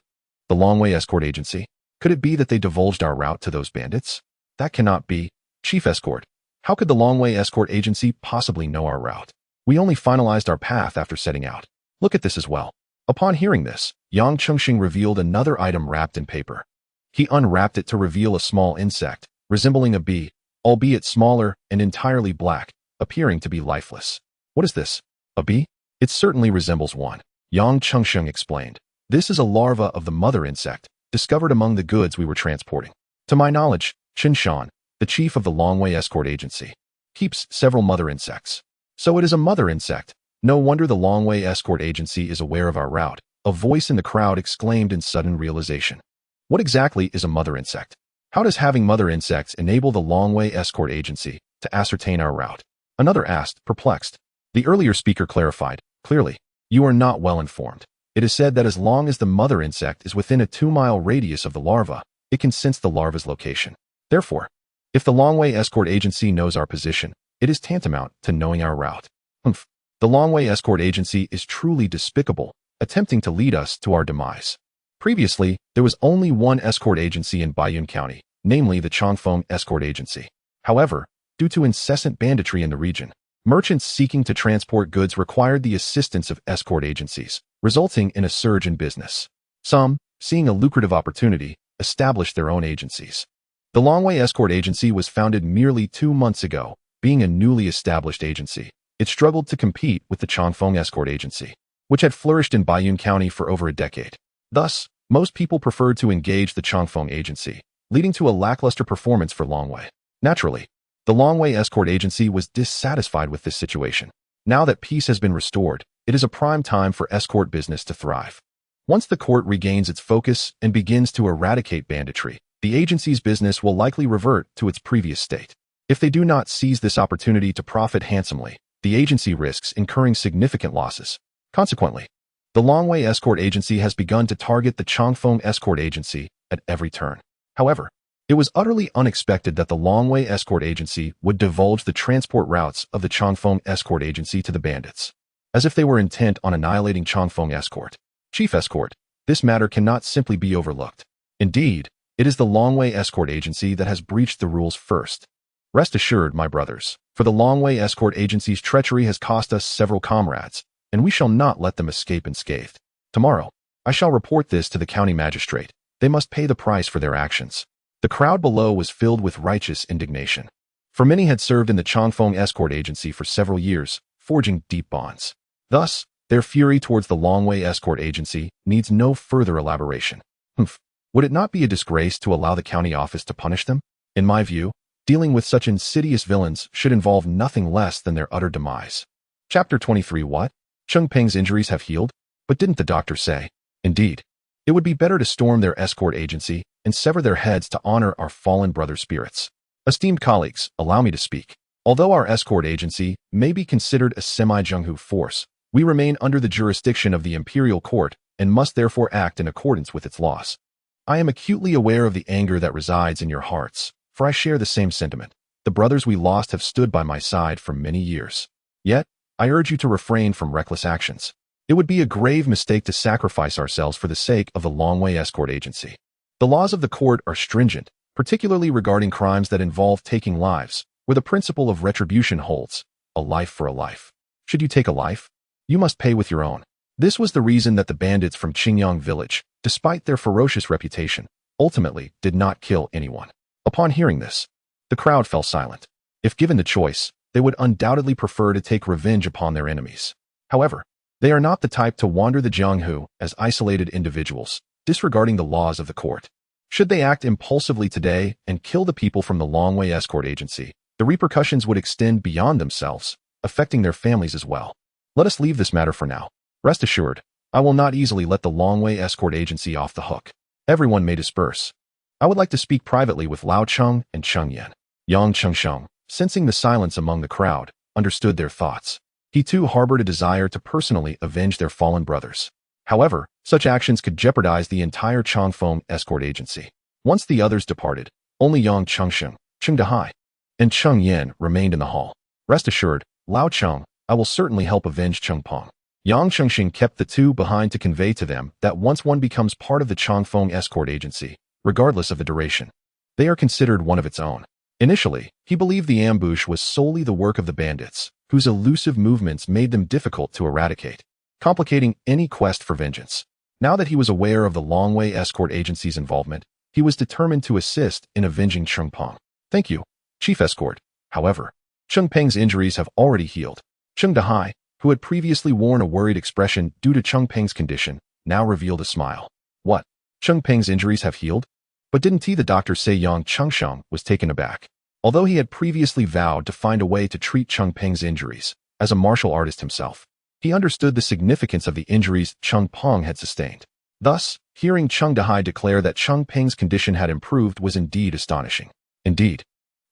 The Longwei Escort Agency? Could it be that they divulged our route to those bandits? That cannot be. Chief Escort, how could the Longwei Escort Agency possibly know our route? We only finalized our path after setting out. Look at this as well. Upon hearing this, Yang Chengxing revealed another item wrapped in paper. He unwrapped it to reveal a small insect, resembling a bee, albeit smaller and entirely black, appearing to be lifeless. What is this? A bee? It certainly resembles one. Yang Chengsheng explained. This is a larva of the mother insect, discovered among the goods we were transporting. To my knowledge, Chen Shan, the chief of the Longwei Escort Agency, keeps several mother insects. So it is a mother insect. No wonder the Longwei Escort Agency is aware of our route. A voice in the crowd exclaimed in sudden realization. What exactly is a mother insect? How does having mother insects enable the Longwei Escort Agency to ascertain our route? Another asked, perplexed. The earlier speaker clarified, clearly, you are not well informed. It is said that as long as the mother insect is within a 2-mile radius of the larva, it can sense the larva's location. Therefore, if the Longwei Escort Agency knows our position, it is tantamount to knowing our route. The Longwei Escort Agency is truly despicable, attempting to lead us to our demise. Previously, there was only one escort agency in Baiyun County, namely the Changfeng Escort Agency. However, due to incessant banditry in the region, merchants seeking to transport goods required the assistance of escort agencies, resulting in a surge in business. Some, seeing a lucrative opportunity, established their own agencies. The Longwei Escort Agency was founded merely 2 months ago. Being a newly established agency, it struggled to compete with the Changfeng Escort Agency, which had flourished in Baiyun County for over a decade. Thus, most people preferred to engage the Changfeng Agency, leading to a lackluster performance for Longwei. Naturally, the Longwei Escort Agency was dissatisfied with this situation. Now that peace has been restored, it is a prime time for escort business to thrive. Once the court regains its focus and begins to eradicate banditry, the agency's business will likely revert to its previous state. If they do not seize this opportunity to profit handsomely, the agency risks incurring significant losses. Consequently, the Longwei Escort Agency has begun to target the Changfeng Escort Agency at every turn. However, it was utterly unexpected that the Longwei Escort Agency would divulge the transport routes of the Changfeng Escort Agency to the bandits, as if they were intent on annihilating Changfeng Escort. Chief Escort, this matter cannot simply be overlooked. Indeed, it is the Longwei Escort Agency that has breached the rules first. Rest assured, my brothers, for the Longwei Escort Agency's treachery has cost us several comrades, and we shall not let them escape unscathed. Tomorrow, I shall report this to the county magistrate. They must pay the price for their actions. The crowd below was filled with righteous indignation. For many had served in the Changfeng Escort Agency for several years, forging deep bonds. Thus, their fury towards the Longwei Escort Agency needs no further elaboration. Would it not be a disgrace to allow the county office to punish them? In my view, dealing with such insidious villains should involve nothing less than their utter demise. Chapter 23. What? Cheng Peng's injuries have healed? But didn't the doctor say? Indeed. It would be better to storm their escort agency and sever their heads to honor our fallen brother spirits. Esteemed colleagues, allow me to speak. Although our escort agency may be considered a semi-Zhenghu force, we remain under the jurisdiction of the imperial court and must therefore act in accordance with its laws. I am acutely aware of the anger that resides in your hearts, for I share the same sentiment. The brothers we lost have stood by my side for many years. Yet, I urge you to refrain from reckless actions. It would be a grave mistake to sacrifice ourselves for the sake of the Longwei Escort Agency. The laws of the court are stringent, particularly regarding crimes that involve taking lives, where the principle of retribution holds, a life for a life. Should you take a life, you must pay with your own. This was the reason that the bandits from Qingyang village, despite their ferocious reputation, ultimately did not kill anyone. Upon hearing this, the crowd fell silent. If given the choice, they would undoubtedly prefer to take revenge upon their enemies. However, they are not the type to wander the Jianghu as isolated individuals, disregarding the laws of the court. Should they act impulsively today and kill the people from the Longwei Escort Agency, the repercussions would extend beyond themselves, affecting their families as well. Let us leave this matter for now. Rest assured, I will not easily let the Longwei Escort Agency off the hook. Everyone may disperse. I would like to speak privately with Lao Cheng and Cheng Yan. Yang Chengsheng, sensing the silence among the crowd, understood their thoughts. He too harbored a desire to personally avenge their fallen brothers. However, such actions could jeopardize the entire Changfeng Escort Agency. Once the others departed, Only Yang Chengsheng, Cheng Dahai, and Cheng Yan remained in the hall. Rest assured, Lao Cheng, I will certainly help avenge Cheng Peng. Yang Chengsheng kept the two behind to convey to them that once one becomes part of the Changfeng escort agency, regardless of the duration, they are considered one of its own. Initially, he believed the ambush was solely the work of the bandits, whose elusive movements made them difficult to eradicate, complicating any quest for vengeance. Now that he was aware of the Longwei escort agency's involvement, he was determined to assist in avenging Cheng Peng. Thank you, Chief Escort. However, Cheng Peng's injuries have already healed. Cheng Dahai, who had previously worn a worried expression due to Cheng Peng's condition, now revealed a smile. What? Cheng Peng's injuries have healed? But didn't the doctor say Yang Chengsheng was taken aback? Although he had previously vowed to find a way to treat Cheng Peng's injuries, as a martial artist himself, he understood the significance of the injuries Cheng Peng had sustained. Thus, hearing Cheng Dahai declare that Cheng Peng's condition had improved was indeed astonishing. Indeed,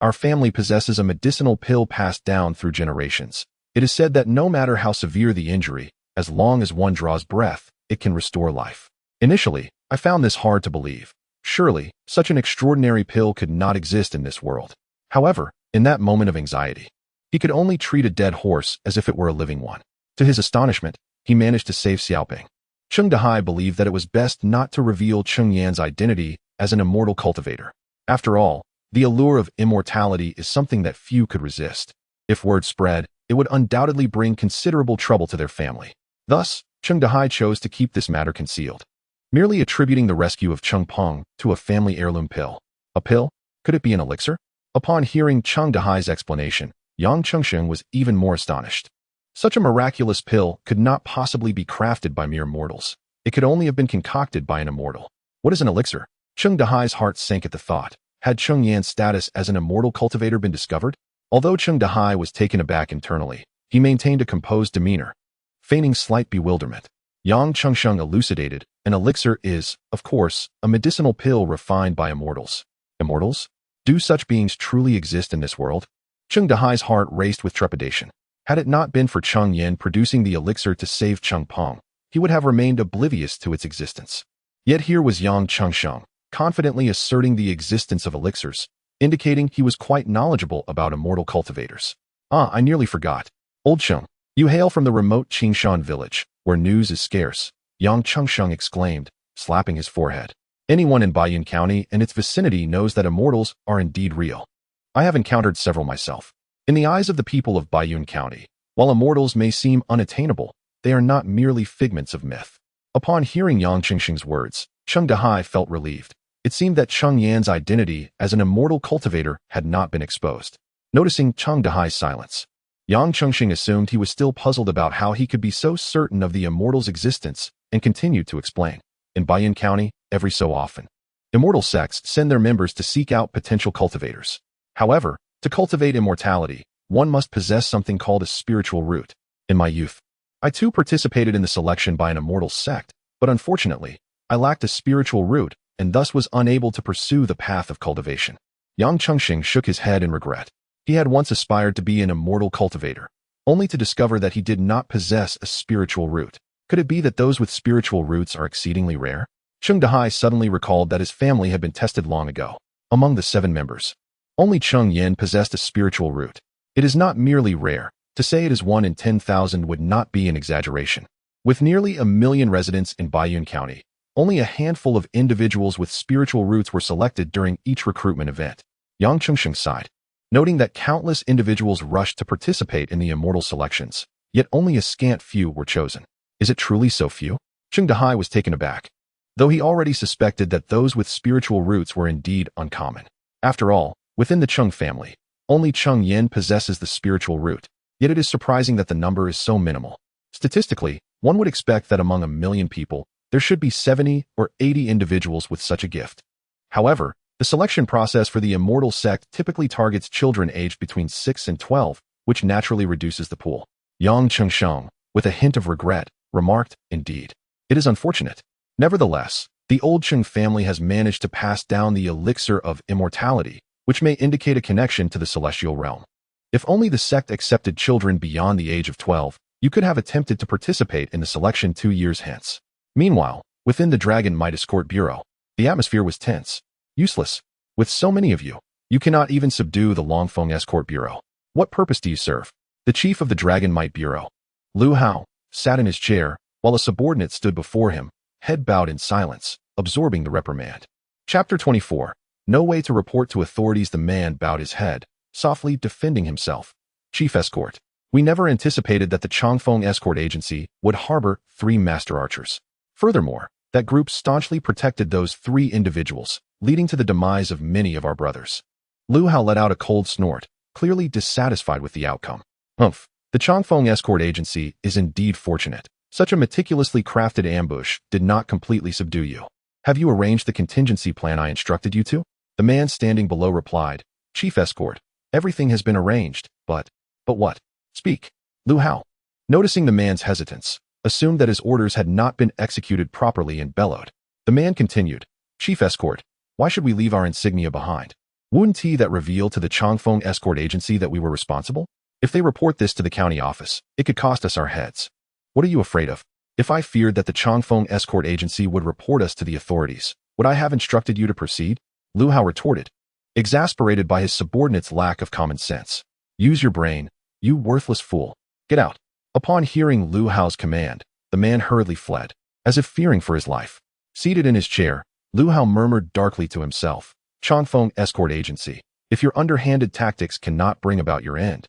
our family possesses a medicinal pill passed down through generations. It is said that no matter how severe the injury, as long as one draws breath, it can restore life. Initially, I found this hard to believe. Surely, such an extraordinary pill could not exist in this world. However, in that moment of anxiety, he could only treat a dead horse as if it were a living one. To his astonishment, he managed to save Xiaoping. Cheng Dahai believed that it was best not to reveal Cheng Yan's identity as an immortal cultivator. After all, the allure of immortality is something that few could resist. If word spread, it would undoubtedly bring considerable trouble to their family. Thus, Cheng Dahai chose to keep this matter concealed, merely attributing the rescue of Cheng Peng to a family heirloom pill. A pill? Could it be an elixir? Upon hearing Cheng Dahai's explanation, Yang Chengsheng was even more astonished. Such a miraculous pill could not possibly be crafted by mere mortals. It could only have been concocted by an immortal. What is an elixir? Cheng Dahai's heart sank at the thought. Had Cheng Yan's status as an immortal cultivator been discovered? Although Cheng Dahai was taken aback internally, he maintained a composed demeanor, feigning slight bewilderment. Yang Chengsheng elucidated, an elixir is, of course, a medicinal pill refined by immortals. Immortals? Do such beings truly exist in this world? Cheng Dahai's heart raced with trepidation. Had it not been for Cheng Yan producing the elixir to save Cheng Peng, he would have remained oblivious to its existence. Yet here was Yang Chengsheng, confidently asserting the existence of elixirs, indicating he was quite knowledgeable about immortal cultivators. Ah, I nearly forgot. Old Cheng, you hail from the remote Qingshan village, where news is scarce, Yang Chengsheng exclaimed, slapping his forehead. Anyone in Baiyun County and its vicinity knows that immortals are indeed real. I have encountered several myself. In the eyes of the people of Baiyun County, while immortals may seem unattainable, they are not merely figments of myth. Upon hearing Yang Chengsheng's words, Cheng Dahai felt relieved. It seemed that Cheng Yan's identity as an immortal cultivator had not been exposed. Noticing Cheng Dahai's silence, Yang Chengsheng assumed he was still puzzled about how he could be so certain of the immortal's existence and continued to explain. In Baiyun County, every so often, immortal sects send their members to seek out potential cultivators. However, to cultivate immortality, one must possess something called a spiritual root. In my youth, I too participated in the selection by an immortal sect, but unfortunately, I lacked a spiritual root and thus was unable to pursue the path of cultivation. Yang Chengsheng shook his head in regret. He had once aspired to be an immortal cultivator, only to discover that he did not possess a spiritual root. Could it be that those with spiritual roots are exceedingly rare? Cheng Dahai suddenly recalled that his family had been tested long ago. Among the 7 members, only Cheng Yan possessed a spiritual root. It is not merely rare. To say it is 1 in 10,000 would not be an exaggeration. With nearly 1 million residents in Baiyun County, only a handful of individuals with spiritual roots were selected during each recruitment event. Yang Chengsheng sighed, noting that countless individuals rushed to participate in the immortal selections, yet only a scant few were chosen. Is it truly so few? Cheng Dahai was taken aback, though he already suspected that those with spiritual roots were indeed uncommon. After all, within the Cheng family, only Cheng Yan possesses the spiritual root, yet it is surprising that the number is so minimal. Statistically, one would expect that among 1 million people, there should be 70 or 80 individuals with such a gift. However, the selection process for the immortal sect typically targets children aged between 6 and 12, which naturally reduces the pool. Yang Chengsheng, with a hint of regret, remarked, indeed, it is unfortunate. Nevertheless, the old Cheng family has managed to pass down the elixir of immortality, which may indicate a connection to the celestial realm. If only the sect accepted children beyond the age of 12, you could have attempted to participate in the selection 2 years hence. Meanwhile, within the Dragon Might Escort Bureau, the atmosphere was tense. Useless. With so many of you, you cannot even subdue the Longfeng Escort Bureau. What purpose do you serve? The chief of the Dragon Might Bureau, Lu Hao, sat in his chair, while a subordinate stood before him, head bowed in silence, absorbing the reprimand. Chapter 24. No way to report to authorities. The man bowed his head, softly defending himself. Chief Escort. We never anticipated that the Changfeng Escort Agency would harbor 3 master archers. Furthermore, that group staunchly protected those 3 individuals, leading to the demise of many of our brothers. Lu Hao let out a cold snort, clearly dissatisfied with the outcome. Humph. The Changfeng Escort Agency is indeed fortunate. Such a meticulously crafted ambush did not completely subdue you. Have you arranged the contingency plan I instructed you to? The man standing below replied, Chief Escort, everything has been arranged, but what? Speak. Lu Hao, noticing the man's hesitance, assumed that his orders had not been executed properly and bellowed. The man continued, Chief Escort, why should we leave our insignia behind? Wouldn't that reveal to the Changfeng Escort Agency that we were responsible? If they report this to the county office, it could cost us our heads. What are you afraid of? If I feared that the Changfeng Escort Agency would report us to the authorities, would I have instructed you to proceed? Lu Hao retorted, exasperated by his subordinate's lack of common sense. Use your brain, you worthless fool. Get out. Upon hearing Lu Hao's command, the man hurriedly fled, as if fearing for his life. Seated in his chair, Lu Hao murmured darkly to himself, Changfeng Escort Agency, if your underhanded tactics cannot bring about your end,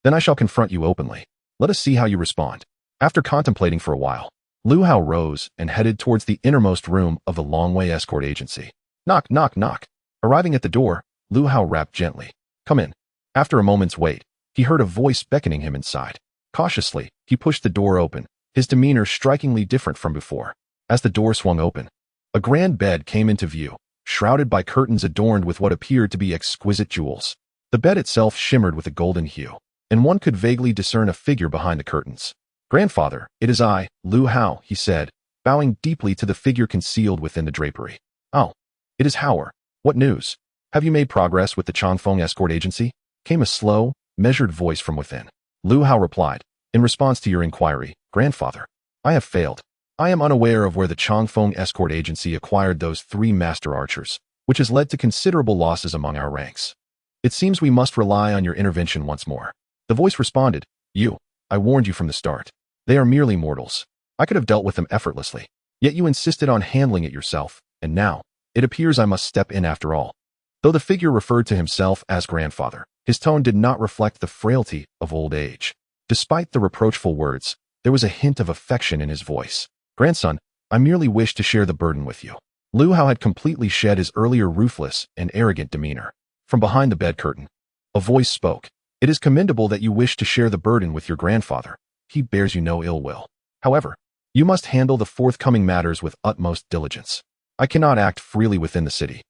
then I shall confront you openly. Let us see how you respond. After contemplating for a while, Lu Hao rose and headed towards the innermost room of the Longwei Escort Agency. Knock, knock, knock. Arriving at the door, Lu Hao rapped gently. Come in. After a moment's wait, he heard a voice beckoning him inside. Cautiously, he pushed the door open, his demeanor strikingly different from before. As the door swung open, a grand bed came into view, shrouded by curtains adorned with what appeared to be exquisite jewels. The bed itself shimmered with a golden hue, and one could vaguely discern a figure behind the curtains. Grandfather, it is I, Lu Hao, he said, bowing deeply to the figure concealed within the drapery. Oh, it is Hao. What news? Have you made progress with the Changfeng Escort Agency? Came a slow, measured voice from within. Lu Hao replied, in response to your inquiry, Grandfather, I have failed. I am unaware of where the Changfeng Escort Agency acquired those 3 master archers, which has led to considerable losses among our ranks. It seems we must rely on your intervention once more. The voice responded, I warned you from the start. They are merely mortals. I could have dealt with them effortlessly. Yet you insisted on handling it yourself, and now, it appears I must step in after all. Though the figure referred to himself as grandfather, his tone did not reflect the frailty of old age. Despite the reproachful words, there was a hint of affection in his voice. Grandson, I merely wish to share the burden with you. Lu Hao had completely shed his earlier ruthless and arrogant demeanor. From behind the bed curtain, a voice spoke. It is commendable that you wish to share the burden with your grandfather. He bears you no ill will. However, you must handle the forthcoming matters with utmost diligence. I cannot act freely within the city,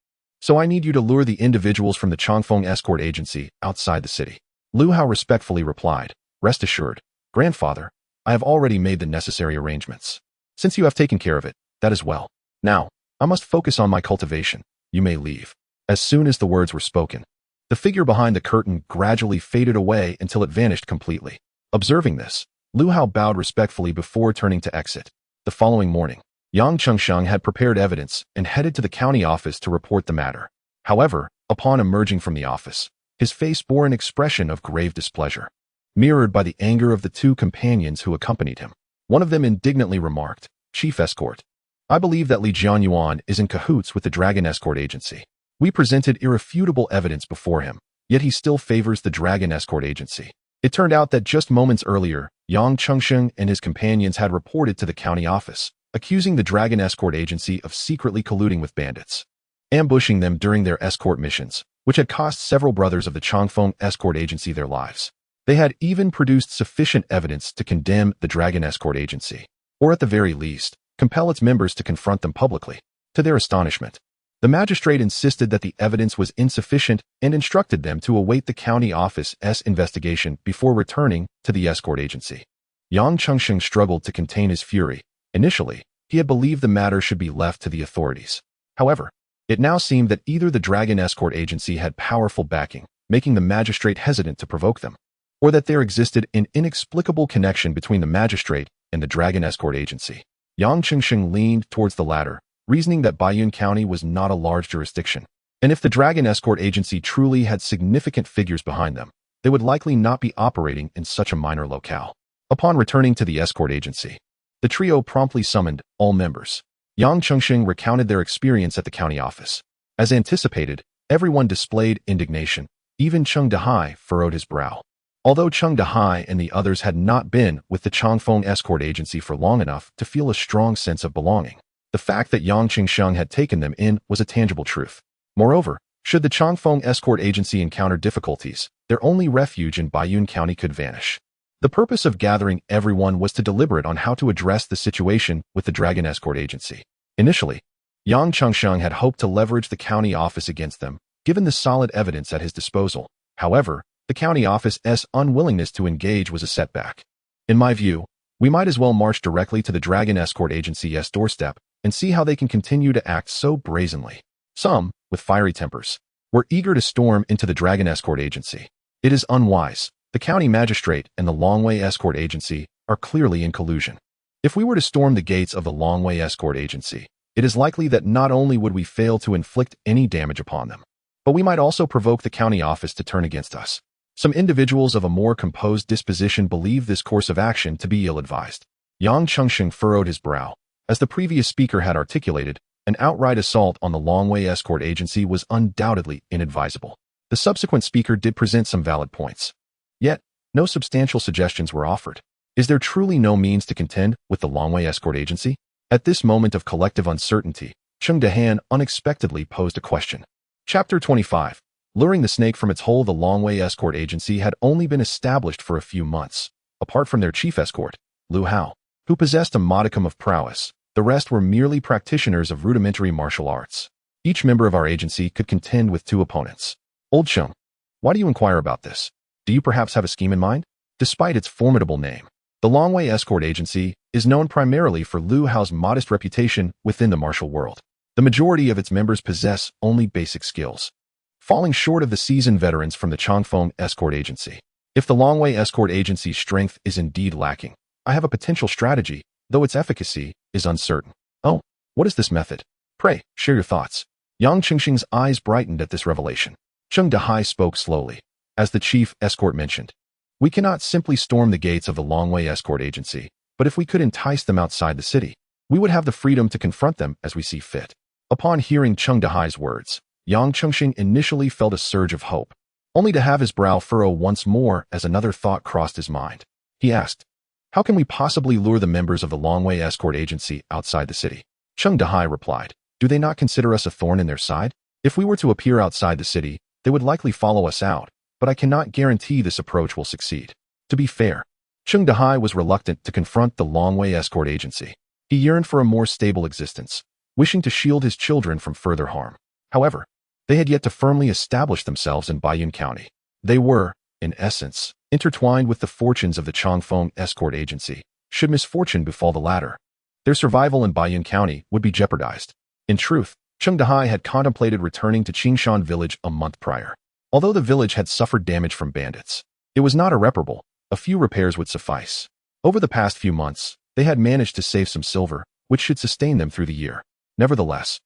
so I need you to lure the individuals from the Changfeng Escort Agency outside the city. Lu Hao respectfully replied, Rest assured, Grandfather, I have already made the necessary arrangements. Since you have taken care of it, that is well. Now, I must focus on my cultivation. You may leave. As soon as the words were spoken, the figure behind the curtain gradually faded away until it vanished completely. Observing this, Lu Hao bowed respectfully before turning to exit. The following morning, Yang Chengsheng had prepared evidence and headed to the county office to report the matter. However, upon emerging from the office, his face bore an expression of grave displeasure, mirrored by the anger of the 2 companions who accompanied him. One of them indignantly remarked, Chief Escort, I believe that Li Jianyuan is in cahoots with the Dragon Escort Agency. We presented irrefutable evidence before him, yet he still favors the Dragon Escort Agency. It turned out that just moments earlier, Yang Chengsheng and his companions had reported to the county office, accusing the Dragon Escort Agency of secretly colluding with bandits, ambushing them during their escort missions, which had cost several brothers of the Changfeng Escort Agency their lives. They had even produced sufficient evidence to condemn the Dragon Escort Agency, or at the very least, compel its members to confront them publicly. To their astonishment, the magistrate insisted that the evidence was insufficient and instructed them to await the county office's investigation before returning to the escort agency. Yang Chengsheng struggled to contain his fury. Initially, he had believed the matter should be left to the authorities. However, it now seemed that either the Dragon Escort Agency had powerful backing, making the magistrate hesitant to provoke them, or that there existed an inexplicable connection between the magistrate and the Dragon Escort Agency. Yang Chengsheng leaned towards the latter, reasoning that Baiyun County was not a large jurisdiction, And if the Dragon Escort Agency truly had significant figures behind them, they would likely not be operating in such a minor locale. Upon returning to the escort agency, the trio promptly summoned all members. Yang Chengxing recounted their experience at the county office. As anticipated, everyone displayed indignation. Even Cheng Dehai furrowed his brow. Although Cheng Dehai and the others had not been with the Changfeng escort agency for long enough to feel a strong sense of belonging, the fact that Yang Qingsheng had taken them in was a tangible truth. Moreover, should the Changfeng escort agency encounter difficulties, their only refuge in Baiyun County could vanish. The purpose of gathering everyone was to deliberate on how to address the situation with the Dragon Escort Agency. Initially, Yang Chengsheng had hoped to leverage the county office against them, given the solid evidence at his disposal. However, the county office's unwillingness to engage was a setback. In my view, we might as well march directly to the Dragon Escort Agency's doorstep and see how they can continue to act so brazenly. Some, with fiery tempers, were eager to storm into the Dragon Escort Agency. It is unwise. The county magistrate and the Longwei Escort Agency are clearly in collusion. If we were to storm the gates of the Longwei Escort Agency, it is likely that not only would we fail to inflict any damage upon them, but we might also provoke the county office to turn against us. Some individuals of a more composed disposition believe this course of action to be ill-advised. Yang Chengsheng furrowed his brow. As the previous speaker had articulated, an outright assault on the Longwei Escort Agency was undoubtedly inadvisable. The subsequent speaker did present some valid points. Yet, no substantial suggestions were offered. Is there truly no means to contend with the Longwei Escort Agency? At this moment of collective uncertainty, Cheng Dehan unexpectedly posed a question. Chapter 25. Luring the snake from its hole. The Longwei Escort Agency had only been established for a few months. Apart from their chief escort, Lu Hao, who possessed a modicum of prowess, the rest were merely practitioners of rudimentary martial arts. Each member of our agency could contend with two opponents. Old Cheng, why do you inquire about this? Do you perhaps have a scheme in mind? Despite its formidable name, the Longwei Escort Agency is known primarily for Lu Hao's modest reputation within the martial world. The majority of its members possess only basic skills, falling short of the seasoned veterans from the Changfeng Escort Agency. If the Longwei Escort Agency's strength is indeed lacking, I have a potential strategy, though its efficacy is uncertain. Oh, what is this method? Pray, share your thoughts. Yang Qingxing's eyes brightened at this revelation. Cheng Dehai spoke slowly. As the chief escort mentioned, we cannot simply storm the gates of the Longwei Escort Agency, but if we could entice them outside the city, we would have the freedom to confront them as we see fit. Upon hearing Cheng Dehai's words, Yang Chengxing initially felt a surge of hope, only to have his brow furrow once more as another thought crossed his mind. He asked, how can we possibly lure the members of the Longwei Escort Agency outside the city? Cheng Dehai replied, do they not consider us a thorn in their side? If we were to appear outside the city, they would likely follow us out, but I cannot guarantee this approach will succeed. To be fair, Cheng Dehai was reluctant to confront the Longwei Escort Agency. He yearned for a more stable existence, wishing to shield his children from further harm. However, they had yet to firmly establish themselves in Baiyun County. They were, in essence, intertwined with the fortunes of the Changfeng Escort Agency. Should misfortune befall the latter, their survival in Baiyun County would be jeopardized. In truth, Cheng Dehai had contemplated returning to Qingshan village a month prior. Although the village had suffered damage from bandits, it was not irreparable. A few repairs would suffice. Over the past few months, they had managed to save some silver, which should sustain them through the year. Nevertheless,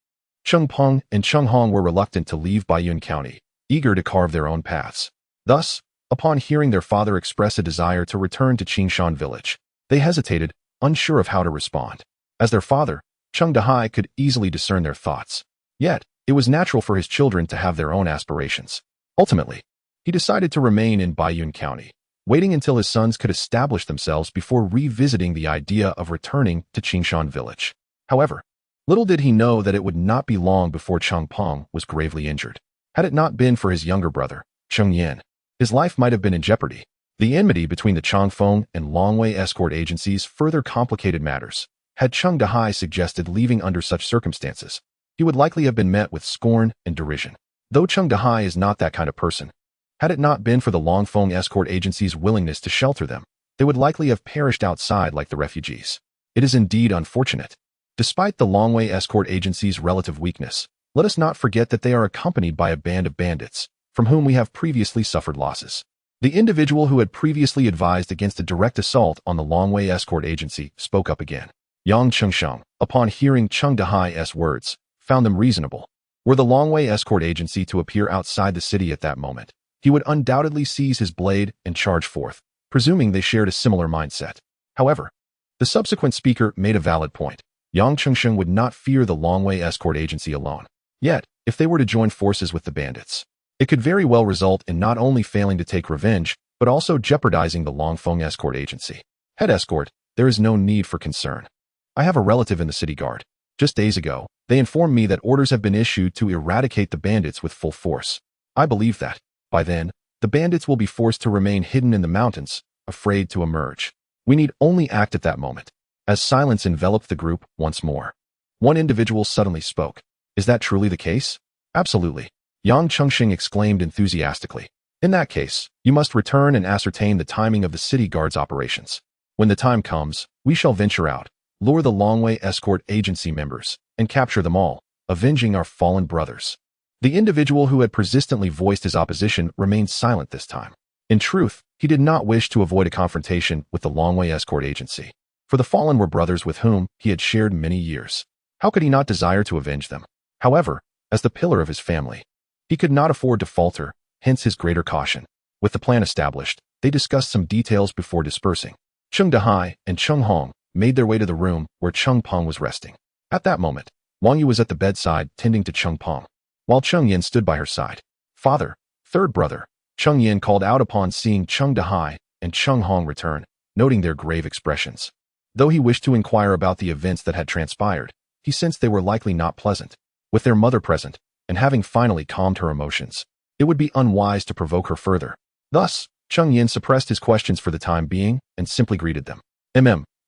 Cheng Peng and Cheng Hong were reluctant to leave Baiyun County, eager to carve their own paths. Thus, upon hearing their father express a desire to return to Qingshan village, they hesitated, unsure of how to respond. As their father, Cheng Dehai could easily discern their thoughts. Yet, it was natural for his children to have their own aspirations. Ultimately, he decided to remain in Baiyun County, waiting until his sons could establish themselves before revisiting the idea of returning to Qingshan village. However, little did he know that it would not be long before Cheng Peng was gravely injured. Had it not been for his younger brother, Cheng Yan, his life might have been in jeopardy. The enmity between the Changfeng and Longwei escort agencies further complicated matters. Had Cheng Dehai suggested leaving under such circumstances, he would likely have been met with scorn and derision. Though Cheng Dehai is not that kind of person, had it not been for the Longfeng escort agency's willingness to shelter them, they would likely have perished outside like the refugees. It is indeed unfortunate. Despite the Longwei escort agency's relative weakness, let us not forget that they are accompanied by a band of bandits, from whom we have previously suffered losses. The individual who had previously advised against a direct assault on the Longwei escort agency spoke up again. Yang Chengsheng, upon hearing Cheng Dehai's words, found them reasonable. Were the Longway escort agency to appear outside the city at that moment, he would undoubtedly seize his blade and charge forth, presuming they shared a similar mindset. However, the subsequent speaker made a valid point. Yang Chengsheng would not fear the Longway escort agency alone. Yet, if they were to join forces with the bandits, it could very well result in not only failing to take revenge, but also jeopardizing the Longfeng escort agency. Head escort, there is no need for concern. I have a relative in the city guard. Just days ago, they informed me that orders have been issued to eradicate the bandits with full force. I believe that, by then, the bandits will be forced to remain hidden in the mountains, afraid to emerge. We need only act at that moment. As silence enveloped the group once more, one individual suddenly spoke. Is that truly the case? Absolutely. Yang Chengsheng exclaimed enthusiastically. In that case, you must return and ascertain the timing of the city guard's operations. When the time comes, we shall venture out, lure the Longway escort agency members, and capture them all, avenging our fallen brothers. The individual who had persistently voiced his opposition remained silent this time. In truth, he did not wish to avoid a confrontation with the Longway escort agency, for the fallen were brothers with whom he had shared many years. How could he not desire to avenge them? However, as the pillar of his family, he could not afford to falter, hence his greater caution. With the plan established, they discussed some details before dispersing. Cheng Dahai and Cheng Hong made their way to the room where Cheng Peng was resting. At that moment, Wang Yu was at the bedside tending to Cheng Peng, while Cheng Yan stood by her side. Father, third brother, Cheng Yan called out upon seeing Cheng Dahai and Cheng Hong return, noting their grave expressions. Though he wished to inquire about the events that had transpired, he sensed they were likely not pleasant. With their mother present, and having finally calmed her emotions, it would be unwise to provoke her further. Thus, Cheng Yan suppressed his questions for the time being and simply greeted them.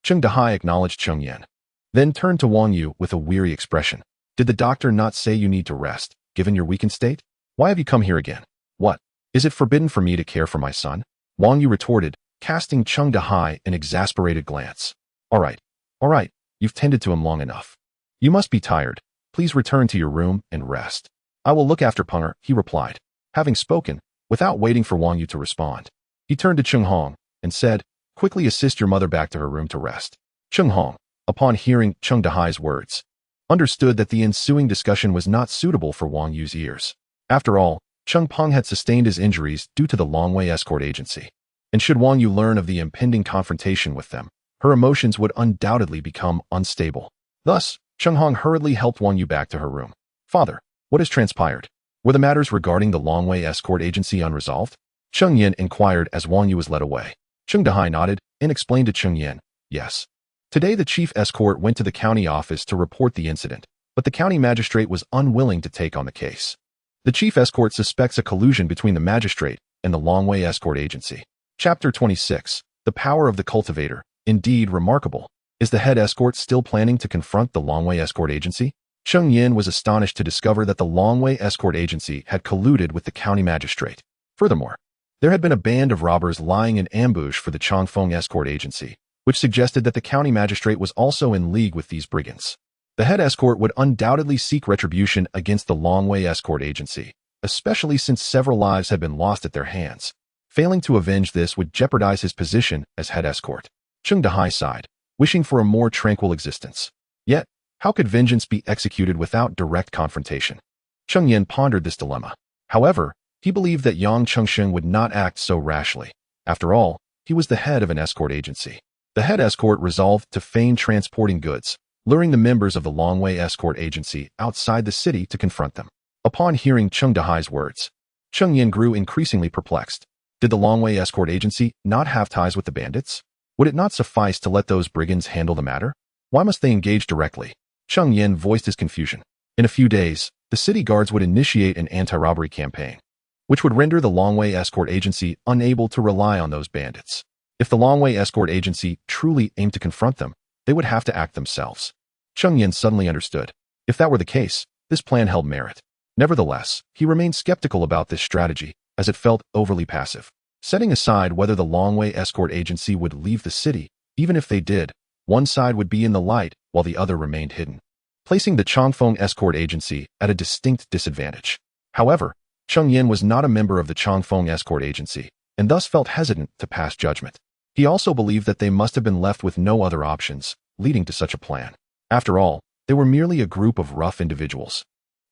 Cheng Dahai acknowledged Cheng Yan, then turned to Wang Yu with a weary expression. Did the doctor not say you need to rest, given your weakened state? Why have you come here again? What? Is it forbidden for me to care for my son? Wang Yu retorted, casting Cheng Dahai an exasperated glance. All right, you've tended to him long enough. You must be tired. Please return to your room and rest. I will look after Punger, he replied. Having spoken, without waiting for Wang Yu to respond, he turned to Cheng Hong and said, quickly assist your mother back to her room to rest. Cheng Hong, upon hearing Cheng Dahai's words, understood that the ensuing discussion was not suitable for Wang Yu's ears. After all, Cheng Peng had sustained his injuries due to the Longway escort agency, and should Wang Yu learn of the impending confrontation with them, her emotions would undoubtedly become unstable. Thus, Cheng Hong hurriedly helped Wang Yu back to her room. Father, what has transpired? Were the matters regarding the Longway escort agency unresolved? Cheng Yan inquired as Wang Yu was led away. Cheng Dahai nodded and explained to Cheng Yan, yes. Today the chief escort went to the county office to report the incident, but the county magistrate was unwilling to take on the case. The chief escort suspects a collusion between the magistrate and the Longway escort agency. Chapter 26. The power of the cultivator. Indeed remarkable. Is the head escort still planning to confront the Longway escort agency? Cheng Yan was astonished to discover that the Longway escort agency had colluded with the county magistrate. Furthermore, there had been a band of robbers lying in ambush for the Changfeng escort agency, which suggested that the county magistrate was also in league with these brigands. The head escort would undoubtedly seek retribution against the Longway escort agency, especially since several lives had been lost at their hands. Failing to avenge this would jeopardize his position as head escort. Cheng Dahai sighed, wishing for a more tranquil existence. Yet, how could vengeance be executed without direct confrontation? Cheng Yan pondered this dilemma. However, he believed that Yang Chengsheng would not act so rashly. After all, he was the head of an escort agency. The head escort resolved to feign transporting goods, luring the members of the Longway escort agency outside the city to confront them. Upon hearing Cheng Dahai's words, Cheng Yan grew increasingly perplexed. Did the Longway escort agency not have ties with the bandits? Would it not suffice to let those brigands handle the matter? Why must they engage directly? Cheng Yan voiced his confusion. In a few days, the city guards would initiate an anti-robbery campaign, which would render the Longway escort agency unable to rely on those bandits. If the Longway escort agency truly aimed to confront them, they would have to act themselves. Cheng Yan suddenly understood. If that were the case, this plan held merit. Nevertheless, he remained skeptical about this strategy, as it felt overly passive. Setting aside whether the Longway escort agency would leave the city, even if they did, one side would be in the light while the other remained hidden, placing the Changfeng escort agency at a distinct disadvantage. However, Cheng Yan was not a member of the Changfeng escort agency, and thus felt hesitant to pass judgment. He also believed that they must have been left with no other options, leading to such a plan. After all, they were merely a group of rough individuals.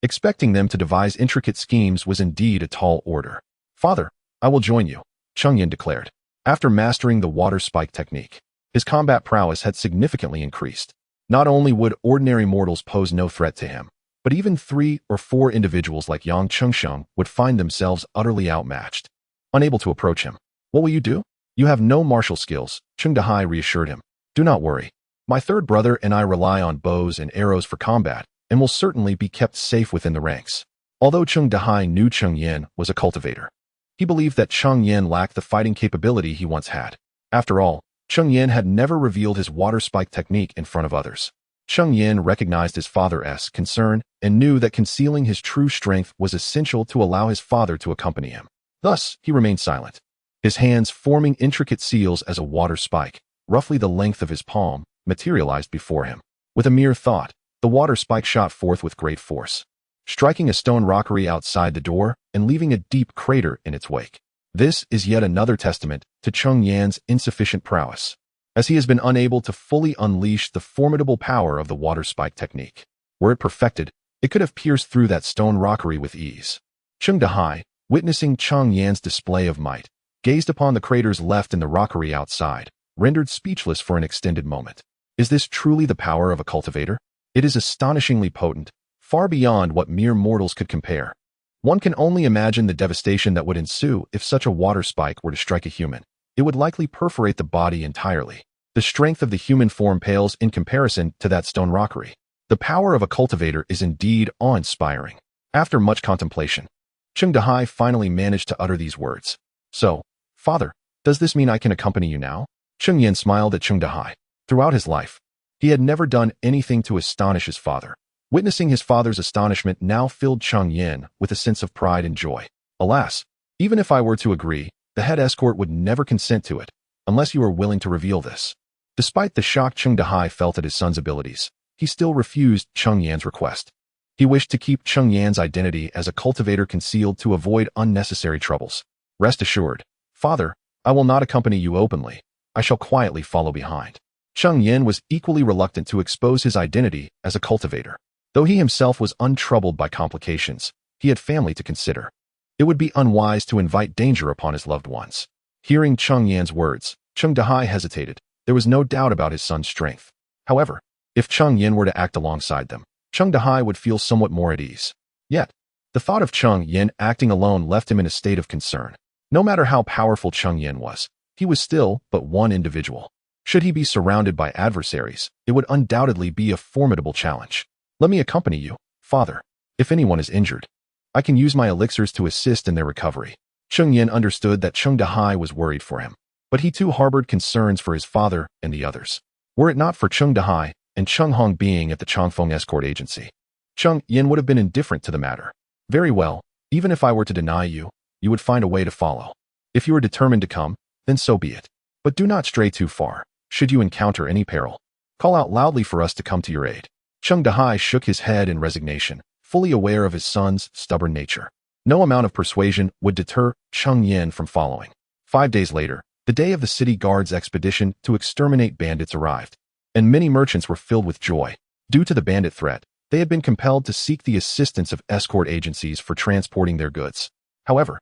Expecting them to devise intricate schemes was indeed a tall order. "Father, I will join you," Cheng Yan declared. After mastering the water spike technique, his combat prowess had significantly increased. Not only would ordinary mortals pose no threat to him, but even 3 or 4 individuals like Yang Chengsheng would find themselves utterly outmatched, unable to approach him. "What will you do? You have no martial skills," Cheng Dahai reassured him. "Do not worry. My third brother and I rely on bows and arrows for combat, and will certainly be kept safe within the ranks." Although Cheng Dahai knew Cheng Yan was a cultivator, he believed that Cheng Yan lacked the fighting capability he once had. After all, Cheng Yan had never revealed his water spike technique in front of others. Cheng Yan recognized his father's concern and knew that concealing his true strength was essential to allow his father to accompany him. Thus, he remained silent, his hands forming intricate seals as a water spike, roughly the length of his palm, materialized before him. With a mere thought, the water spike shot forth with great force, striking a stone rockery outside the door and leaving a deep crater in its wake. This is yet another testament to Cheng Yan's insufficient prowess, as he has been unable to fully unleash the formidable power of the water spike technique. Were it perfected, it could have pierced through that stone rockery with ease. Cheng Dahai, witnessing Cheng Yan's display of might, gazed upon the craters left in the rockery outside, rendered speechless for an extended moment. Is this truly the power of a cultivator? It is astonishingly potent, far beyond what mere mortals could compare. One can only imagine the devastation that would ensue if such a water spike were to strike a human. It would likely perforate the body entirely. The strength of the human form pales in comparison to that stone rockery. The power of a cultivator is indeed awe-inspiring. After much contemplation, Cheng Dahai finally managed to utter these words. "So, father, does this mean I can accompany you now?" Cheng Yan smiled at Cheng Dahai. Throughout his life, he had never done anything to astonish his father. Witnessing his father's astonishment now filled Cheng Yan with a sense of pride and joy. "Alas, even if I were to agree, the head escort would never consent to it, unless you are willing to reveal this." Despite the shock Cheng Dahai felt at his son's abilities, he still refused Cheng Yan's request. He wished to keep Cheng Yan's identity as a cultivator concealed to avoid unnecessary troubles. "Rest assured, father, I will not accompany you openly. I shall quietly follow behind." Cheng Yan was equally reluctant to expose his identity as a cultivator. Though he himself was untroubled by complications, he had family to consider. It would be unwise to invite danger upon his loved ones. Hearing Cheng Yan's words, Cheng Dahai hesitated. There was no doubt about his son's strength. However, if Cheng Yan were to act alongside them, Cheng Dahai would feel somewhat more at ease. Yet, the thought of Cheng Yan acting alone left him in a state of concern. No matter how powerful Cheng Yan was, he was still but one individual. Should he be surrounded by adversaries, it would undoubtedly be a formidable challenge. "Let me accompany you, father. If anyone is injured, I can use my elixirs to assist in their recovery." Cheng Yan understood that Cheng Dahai was worried for him, but he too harbored concerns for his father and the others. Were it not for Cheng Dahai and Cheng Hong being at the Changfeng escort agency, Cheng Yan would have been indifferent to the matter. "Very well, even if I were to deny you, you would find a way to follow. If you are determined to come, then so be it. But do not stray too far. Should you encounter any peril, call out loudly for us to come to your aid." Cheng Dahai shook his head in resignation, fully aware of his son's stubborn nature. No amount of persuasion would deter Cheng Yan from following. 5 days later, the day of the city guard's expedition to exterminate bandits arrived, and many merchants were filled with joy. Due to the bandit threat, they had been compelled to seek the assistance of escort agencies for transporting their goods. However,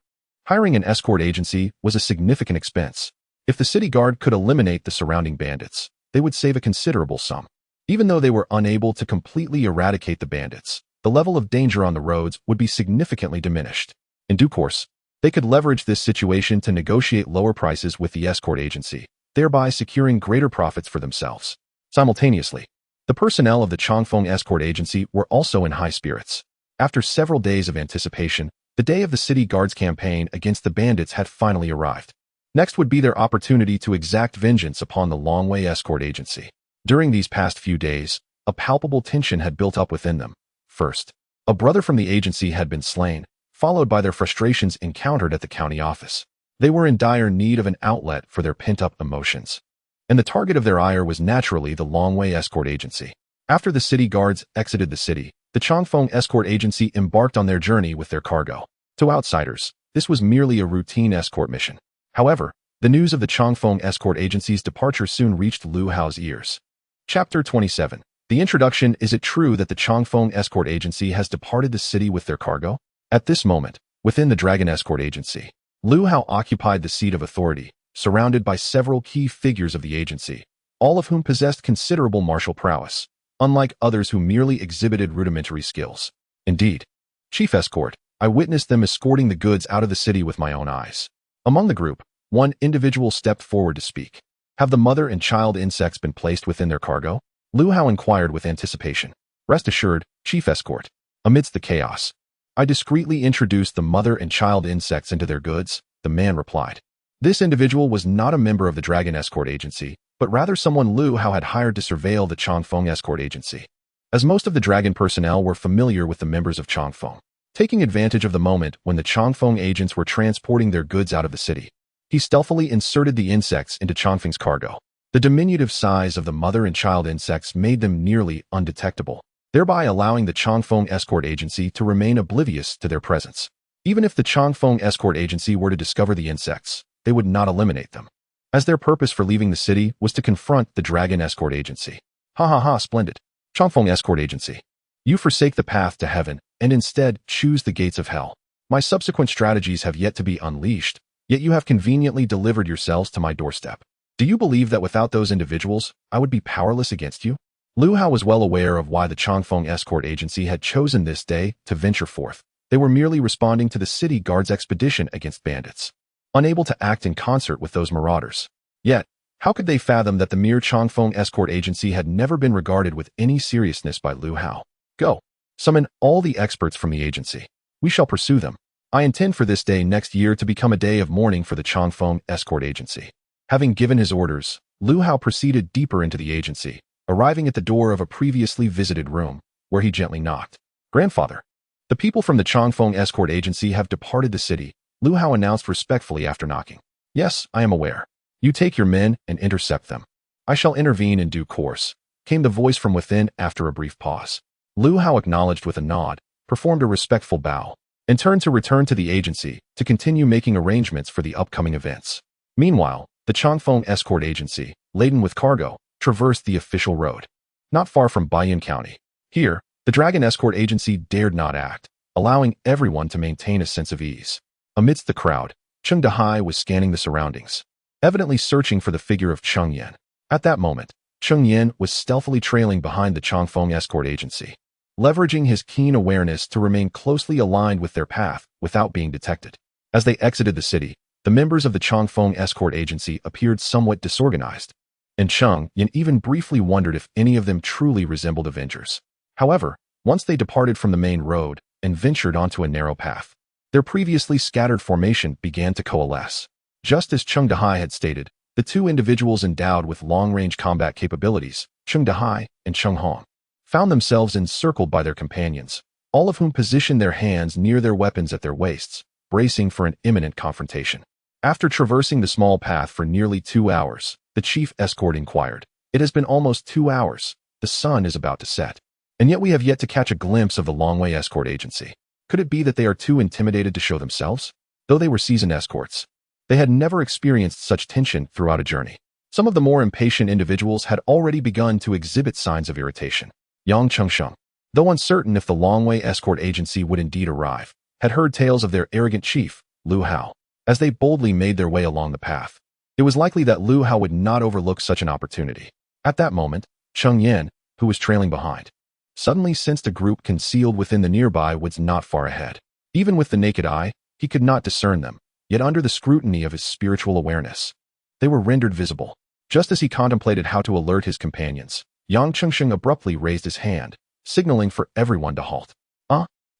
hiring an escort agency was a significant expense. If the city guard could eliminate the surrounding bandits, they would save a considerable sum. Even though they were unable to completely eradicate the bandits, the level of danger on the roads would be significantly diminished. In due course, they could leverage this situation to negotiate lower prices with the escort agency, thereby securing greater profits for themselves. Simultaneously, the personnel of the Changfeng escort agency were also in high spirits. After several days of anticipation, the day of the city guard's campaign against the bandits had finally arrived. Next would be their opportunity to exact vengeance upon the Longwei escort agency. During these past few days, a palpable tension had built up within them. First, a brother from the agency had been slain, followed by their frustrations encountered at the county office. They were in dire need of an outlet for their pent-up emotions, and the target of their ire was naturally the Longwei escort agency. After the city guards exited the city, the Changfeng escort agency embarked on their journey with their cargo. To outsiders, this was merely a routine escort mission. However, the news of the Changfeng escort agency's departure soon reached Lu Hao's ears. Chapter 27. The introduction: is it true that the Changfeng escort agency has departed the city with their cargo? At this moment, within the Dragon Escort Agency, Lu Hao occupied the seat of authority, surrounded by several key figures of the agency, all of whom possessed considerable martial prowess, unlike others who merely exhibited rudimentary skills. Indeed, Chief Escort, I witnessed them escorting the goods out of the city with my own eyes. Among the group, one individual stepped forward to speak. Have the mother and child insects been placed within their cargo? Lu Hao inquired with anticipation. Rest assured, Chief Escort. Amidst the chaos, I discreetly introduced the mother and child insects into their goods, the man replied. This individual was not a member of the Dragon Escort Agency, but rather someone Lu Hao had hired to surveil the Changfeng Escort Agency. As most of the Dragon personnel were familiar with the members of Changfeng, taking advantage of the moment when the Changfeng agents were transporting their goods out of the city, he stealthily inserted the insects into Changfeng's cargo. The diminutive size of the mother and child insects made them nearly undetectable, thereby allowing the Changfeng Escort Agency to remain oblivious to their presence. Even if the Changfeng Escort Agency were to discover the insects, they would not eliminate them, as their purpose for leaving the city was to confront the Dragon Escort Agency. Ha ha ha, splendid. Changfeng Escort Agency. You forsake the path to heaven and instead choose the gates of hell. My subsequent strategies have yet to be unleashed, yet you have conveniently delivered yourselves to my doorstep. Do you believe that without those individuals, I would be powerless against you? Lu Hao was well aware of why the Changfeng Escort Agency had chosen this day to venture forth. They were merely responding to the city guard's expedition against bandits, unable to act in concert with those marauders. Yet, how could they fathom that the mere Changfeng Escort Agency had never been regarded with any seriousness by Lu Hao? Go. Summon all the experts from the agency. We shall pursue them. I intend for this day next year to become a day of mourning for the Changfeng Escort Agency. Having given his orders, Lu Hao proceeded deeper into the agency, arriving at the door of a previously visited room, where he gently knocked. Grandfather, the people from the Changfeng Escort Agency have departed the city, Lu Hao announced respectfully after knocking. Yes, I am aware. You take your men and intercept them. I shall intervene in due course, came the voice from within after a brief pause. Lu Hao acknowledged with a nod, performed a respectful bow, and turned to return to the agency to continue making arrangements for the upcoming events. Meanwhile, the Changfeng Escort Agency, laden with cargo, traversed the official road, not far from Baiyun County. Here, the Dragon Escort Agency dared not act, allowing everyone to maintain a sense of ease. Amidst the crowd, Cheng Dahai was scanning the surroundings, evidently searching for the figure of Cheng Yan. At that moment, Cheng Yan was stealthily trailing behind the Changfeng Escort Agency, leveraging his keen awareness to remain closely aligned with their path without being detected. As they exited the city, the members of the Changfeng Escort Agency appeared somewhat disorganized, and Cheng Yan even briefly wondered if any of them truly resembled Avengers. However, once they departed from the main road and ventured onto a narrow path, their previously scattered formation began to coalesce. Just as Cheng Dahai had stated, the two individuals endowed with long-range combat capabilities, Cheng Dahai and Cheng Hong, found themselves encircled by their companions, all of whom positioned their hands near their weapons at their waists, bracing for an imminent confrontation. After traversing the small path for nearly 2 hours, the chief escort inquired. It has been almost 2 hours. The sun is about to set, and yet we have yet to catch a glimpse of the Longway Escort Agency. Could it be that they are too intimidated to show themselves? Though they were seasoned escorts, they had never experienced such tension throughout a journey. Some of the more impatient individuals had already begun to exhibit signs of irritation. Yang Chengsheng, though uncertain if the Longway Escort Agency would indeed arrive, had heard tales of their arrogant chief, Lu Hao. As they boldly made their way along the path, it was likely that Lu Hao would not overlook such an opportunity. At that moment, Cheng Yan, who was trailing behind, suddenly sensed a group concealed within the nearby woods not far ahead. Even with the naked eye, he could not discern them, yet under the scrutiny of his spiritual awareness, they were rendered visible. Just as he contemplated how to alert his companions, Yang Chengsheng abruptly raised his hand, signaling for everyone to halt.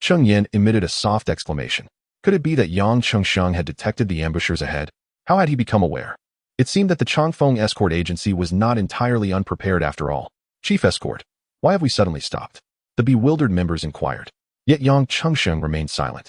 Cheng Yan emitted a soft exclamation. Could it be that Yang Chengsheng had detected the ambushers ahead? How had he become aware? It seemed that the Changfeng Escort Agency was not entirely unprepared after all. Chief Escort, why have we suddenly stopped? The bewildered members inquired. Yet Yang Chengsheng remained silent,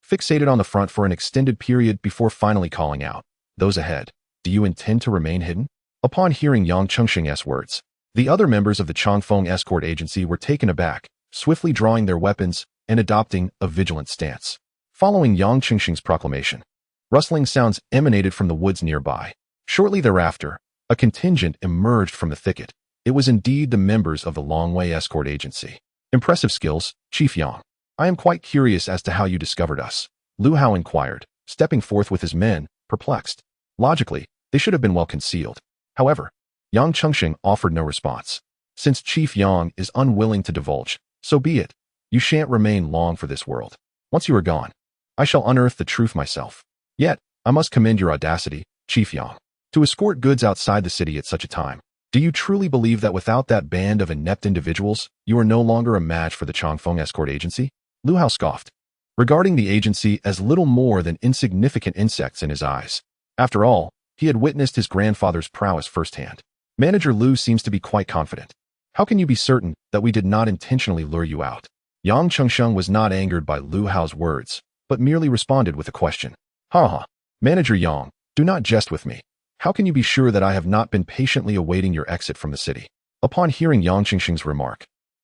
fixated on the front for an extended period before finally calling out. Those ahead, do you intend to remain hidden? Upon hearing Yang Chengsheng's words, the other members of the Changfeng Escort Agency were taken aback, swiftly drawing their weapons and adopting a vigilant stance. Following Yang Chengsheng's proclamation, rustling sounds emanated from the woods nearby. Shortly thereafter, a contingent emerged from the thicket, It was indeed the members of the Longway Escort Agency. Impressive skills, Chief Yang. I am quite curious as to how you discovered us, Lu Hao inquired, stepping forth with his men, perplexed. Logically, they should have been well concealed. However, Yang Chengxing offered no response. Since Chief Yang is unwilling to divulge, so be it. You shan't remain long for this world. Once you are gone, I shall unearth the truth myself. Yet, I must commend your audacity, Chief Yang, to escort goods outside the city at such a time. Do you truly believe that without that band of inept individuals, you are no longer a match for the Changfeng Escort Agency? Lu Hao scoffed, regarding the agency as little more than insignificant insects in his eyes. After all, he had witnessed his grandfather's prowess firsthand. Manager Lu seems to be quite confident. How can you be certain that we did not intentionally lure you out? Yang Chengsheng was not angered by Lu Hao's words, but merely responded with a question. Ha. Manager Yang, do not jest with me. How can you be sure that I have not been patiently awaiting your exit from the city? Upon hearing Yang Chengsheng's remark,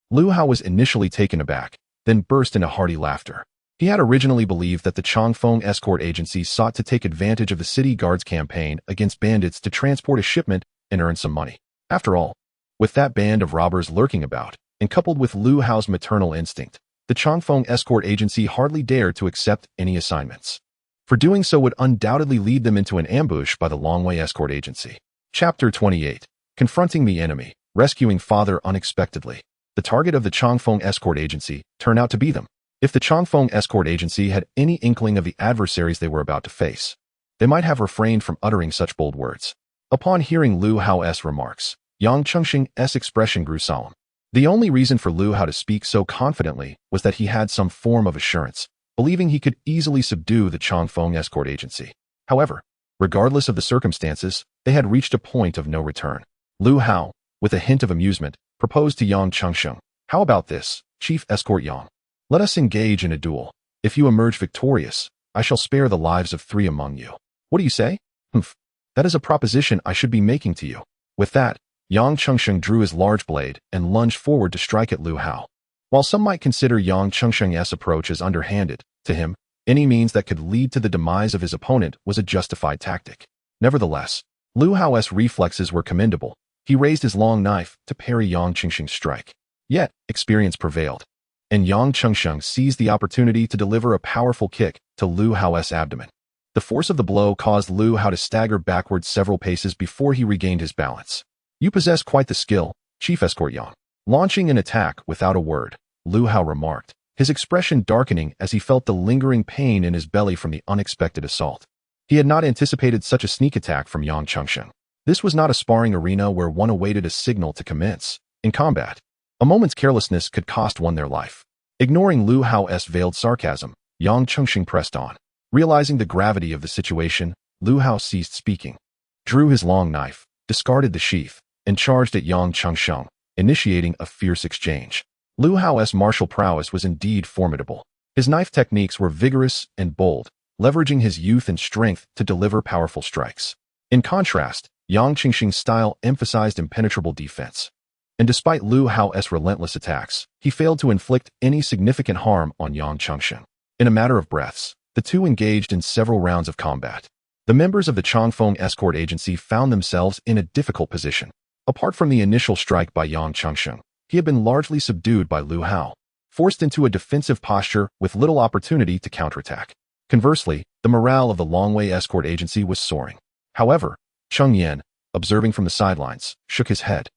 Lu Hao was initially taken aback, then burst into hearty laughter. He had originally believed that the Changfeng Escort Agency sought to take advantage of the city guard's campaign against bandits to transport a shipment and earn some money. After all, with that band of robbers lurking about, and coupled with Lu Hao's maternal instinct, the Changfeng Escort Agency hardly dared to accept any assignments. For doing so would undoubtedly lead them into an ambush by the Longway Escort Agency. Chapter 28. Confronting the enemy, rescuing father unexpectedly. The target of the Changfeng Escort Agency turned out to be them. If the Changfeng Escort Agency had any inkling of the adversaries they were about to face, they might have refrained from uttering such bold words. Upon hearing Lu Hao's remarks, Yang Chengxing's expression grew solemn. The only reason for Lu Hao to speak so confidently was that he had some form of assurance, believing he could easily subdue the Changfeng Escort Agency. However, regardless of the circumstances, they had reached a point of no return. Lu Hao, with a hint of amusement, proposed to Yang Chengsheng. How about this, Chief Escort Yang? Let us engage in a duel. If you emerge victorious, I shall spare the lives of 3 among you. What do you say? Humph. That is a proposition I should be making to you. With that, Yang Chengsheng drew his large blade and lunged forward to strike at Lu Hao. While some might consider Yang Chengsheng's approach as underhanded, to him, any means that could lead to the demise of his opponent was a justified tactic. Nevertheless, Lu Hao's reflexes were commendable. He raised his long knife to parry Yang Chengsheng's strike. Yet, experience prevailed, and Yang Chengsheng seized the opportunity to deliver a powerful kick to Lu Hao's abdomen. The force of the blow caused Lu Hao to stagger backwards several paces before he regained his balance. You possess quite the skill, Chief Escort Yang. Launching an attack without a word, Lu Hao remarked, his expression darkening as he felt the lingering pain in his belly from the unexpected assault. He had not anticipated such a sneak attack from Yang Chengsheng. This was not a sparring arena where one awaited a signal to commence. In combat, a moment's carelessness could cost one their life. Ignoring Lu Hao's veiled sarcasm, Yang Chengsheng pressed on. Realizing the gravity of the situation, Lu Hao ceased speaking, drew his long knife, discarded the sheath, and charged at Yang Chengsheng, initiating a fierce exchange. Lu Hao's martial prowess was indeed formidable. His knife techniques were vigorous and bold, leveraging his youth and strength to deliver powerful strikes. In contrast, Yang Chengsheng's style emphasized impenetrable defense. And despite Lu Hao's relentless attacks, he failed to inflict any significant harm on Yang Chengsheng. In a matter of breaths, the two engaged in several rounds of combat. The members of the Changfeng Escort Agency found themselves in a difficult position. Apart from the initial strike by Yang Chengsheng, he had been largely subdued by Lu Hao, forced into a defensive posture with little opportunity to counterattack. Conversely, the morale of the Longway Escort Agency was soaring. However, Cheng Yan, observing from the sidelines, shook his head,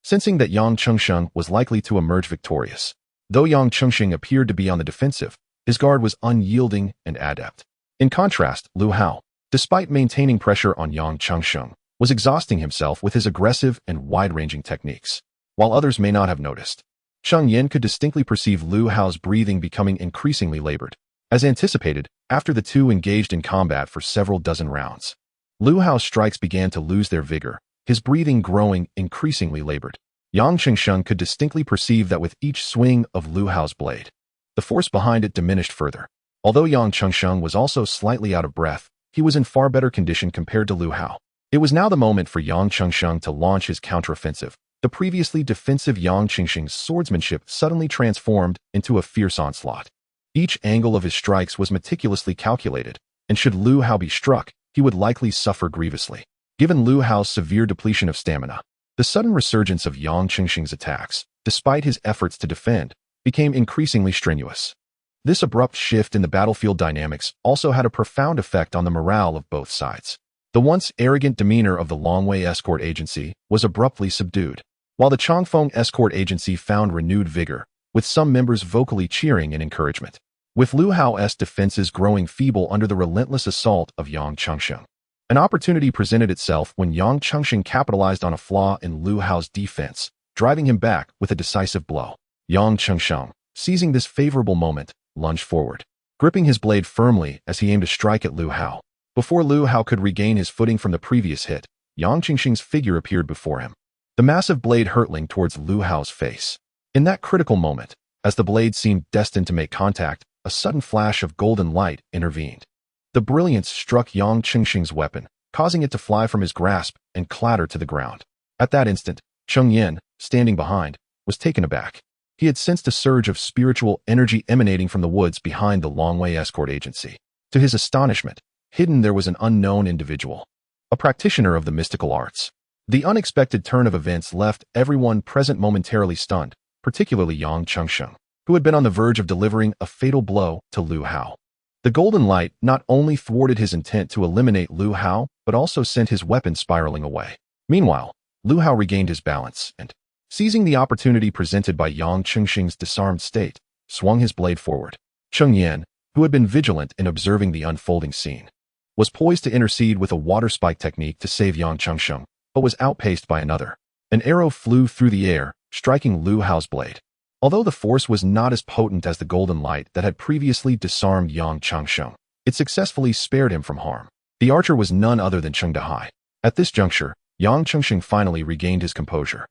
sensing that Yang Chengsheng was likely to emerge victorious. Though Yang Chengsheng appeared to be on the defensive, his guard was unyielding and adept. In contrast, Lu Hao, despite maintaining pressure on Yang Chengsheng, was exhausting himself with his aggressive and wide-ranging techniques. While others may not have noticed, Cheng Yan could distinctly perceive Lu Hao's breathing becoming increasingly labored. As anticipated, after the two engaged in combat for several dozen rounds, Lu Hao's strikes began to lose their vigor, his breathing growing increasingly labored. Yang Chengsheng could distinctly perceive that with each swing of Lu Hao's blade, the force behind it diminished further. Although Yang Chengsheng was also slightly out of breath, he was in far better condition compared to Lu Hao. It was now the moment for Yang Chengsheng to launch his counteroffensive. The previously defensive Yang Chengsheng's swordsmanship suddenly transformed into a fierce onslaught. Each angle of his strikes was meticulously calculated, and should Lu Hao be struck, he would likely suffer grievously. Given Lu Hao's severe depletion of stamina, The sudden resurgence of Yang Qingxing's attacks, despite his efforts to defend, became increasingly strenuous. This abrupt shift in the battlefield dynamics also had a profound effect on the morale of both sides. The once arrogant demeanor of the Longwei escort agency was abruptly subdued, while the Changfeng escort agency found renewed vigor, with some members vocally cheering in encouragement. With Lu Hao's defenses growing feeble under the relentless assault of Yang Chengsheng, an opportunity presented itself when Yang Chengsheng capitalized on a flaw in Lu Hao's defense, driving him back with a decisive blow. Yang Chengsheng, seizing this favorable moment, lunged forward, gripping his blade firmly as he aimed to strike at Lu Hao. Before Lu Hao could regain his footing from the previous hit, Yang Qingxing's figure appeared before him, the massive blade hurtling towards Lu Hao's face. In that critical moment, as the blade seemed destined to make contact, a sudden flash of golden light intervened. The brilliance struck Yang Qingxing's weapon, causing it to fly from his grasp and clatter to the ground. At that instant, Cheng Yan, standing behind, was taken aback. He had sensed a surge of spiritual energy emanating from the woods behind the Longwei escort agency. To his astonishment, hidden there was an unknown individual, a practitioner of the mystical arts. The unexpected turn of events left everyone present momentarily stunned, particularly Yang Chengsheng, who had been on the verge of delivering a fatal blow to Lu Hao. The golden light not only thwarted his intent to eliminate Lu Hao, but also sent his weapon spiraling away. Meanwhile, Lu Hao regained his balance and, seizing the opportunity presented by Yang Qingxing's disarmed state, swung his blade forward. Cheng Yan, who had been vigilant in observing the unfolding scene, was poised to intercede with a water spike technique to save Yang Chengsheng, but was outpaced by another. An arrow flew through the air, striking Lu Hao's blade. Although the force was not as potent as the golden light that had previously disarmed Yang Chengsheng, it successfully spared him from harm. The archer was none other than Cheng Dahai. At this juncture, Yang Chengsheng finally regained his composure,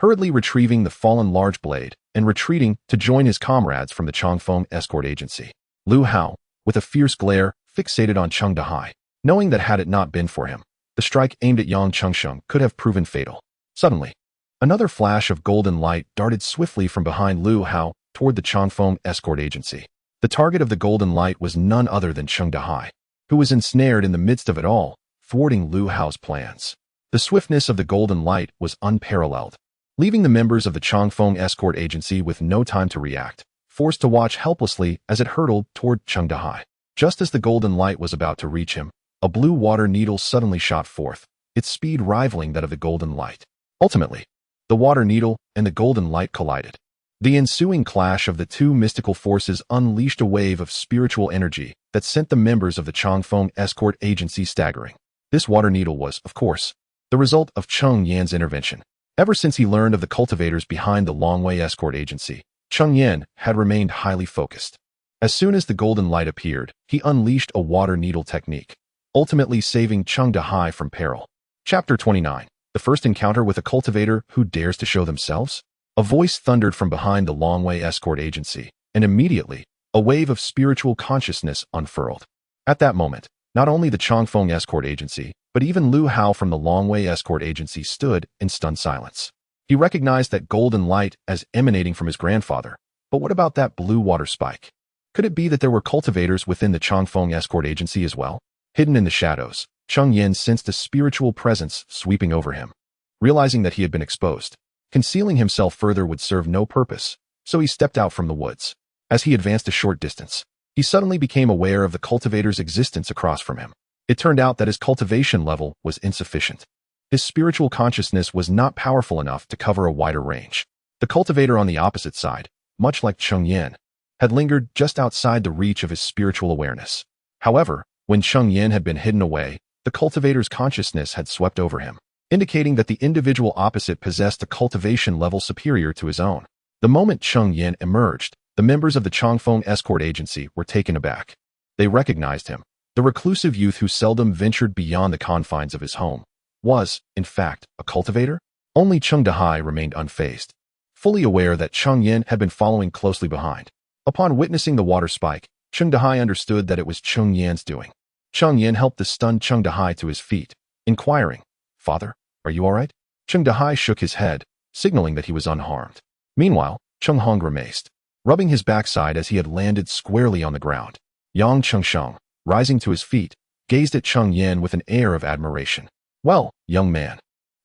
hurriedly retrieving the fallen large blade and retreating to join his comrades from the Changfeng escort agency. Lu Hao, with a fierce glare, fixated on Cheng Dahai, knowing that had it not been for him, the strike aimed at Yang Chengsheng could have proven fatal. Suddenly, another flash of golden light darted swiftly from behind Lu Hao toward the Changfeng escort agency. The target of the golden light was none other than Cheng Dahai, who was ensnared in the midst of it all, thwarting Lu Hao's plans. The swiftness of the golden light was unparalleled, leaving the members of the Changfeng escort agency with no time to react, forced to watch helplessly as it hurtled toward Cheng Dahai. Just as the golden light was about to reach him, a blue water needle suddenly shot forth, its speed rivaling that of the golden light. Ultimately, the water needle and the golden light collided. The ensuing clash of the two mystical forces unleashed a wave of spiritual energy that sent the members of the Changfeng escort agency staggering. This water needle was, of course, the result of Cheng Yan's intervention. Ever since he learned of the cultivators behind the Longwei escort agency, Cheng Yan had remained highly focused. As soon as the golden light appeared, he unleashed a water needle technique, ultimately saving Cheng Dahai from peril. Chapter 29. The first encounter with a cultivator who dares to show themselves? A voice thundered from behind the Longwei escort agency, and immediately, a wave of spiritual consciousness unfurled. At that moment, not only the Changfeng escort agency, but even Lu Hao from the Longwei escort agency stood in stunned silence. He recognized that golden light as emanating from his grandfather, but what about that blue water spike? Could it be that there were cultivators within the Changfeng escort agency as well? Hidden in the shadows, Cheng Yan sensed a spiritual presence sweeping over him. Realizing that he had been exposed, concealing himself further would serve no purpose, so he stepped out from the woods. As he advanced a short distance, he suddenly became aware of the cultivator's existence across from him. It turned out that his cultivation level was insufficient. His spiritual consciousness was not powerful enough to cover a wider range. The cultivator on the opposite side, much like Cheng Yan, had lingered just outside the reach of his spiritual awareness. However, when Cheng Yan had been hidden away, the cultivator's consciousness had swept over him, indicating that the individual opposite possessed a cultivation level superior to his own. The moment Cheng Yan emerged, the members of the Changfeng escort agency were taken aback. They recognized him. The reclusive youth who seldom ventured beyond the confines of his home was, in fact, a cultivator? Only Cheng Dahai remained unfazed, fully aware that Cheng Yan had been following closely behind. Upon witnessing the water spike, Cheng Dahai understood that it was Cheng Yan's doing. Cheng Yan helped the stunned Cheng Dahai to his feet, inquiring, "Father, are you all right?" Cheng Dahai shook his head, signaling that he was unharmed. Meanwhile, Cheng Hong grimaced, rubbing his backside as he had landed squarely on the ground. Yang Chengsheng, rising to his feet, gazed at Cheng Yan with an air of admiration. "Well, young man,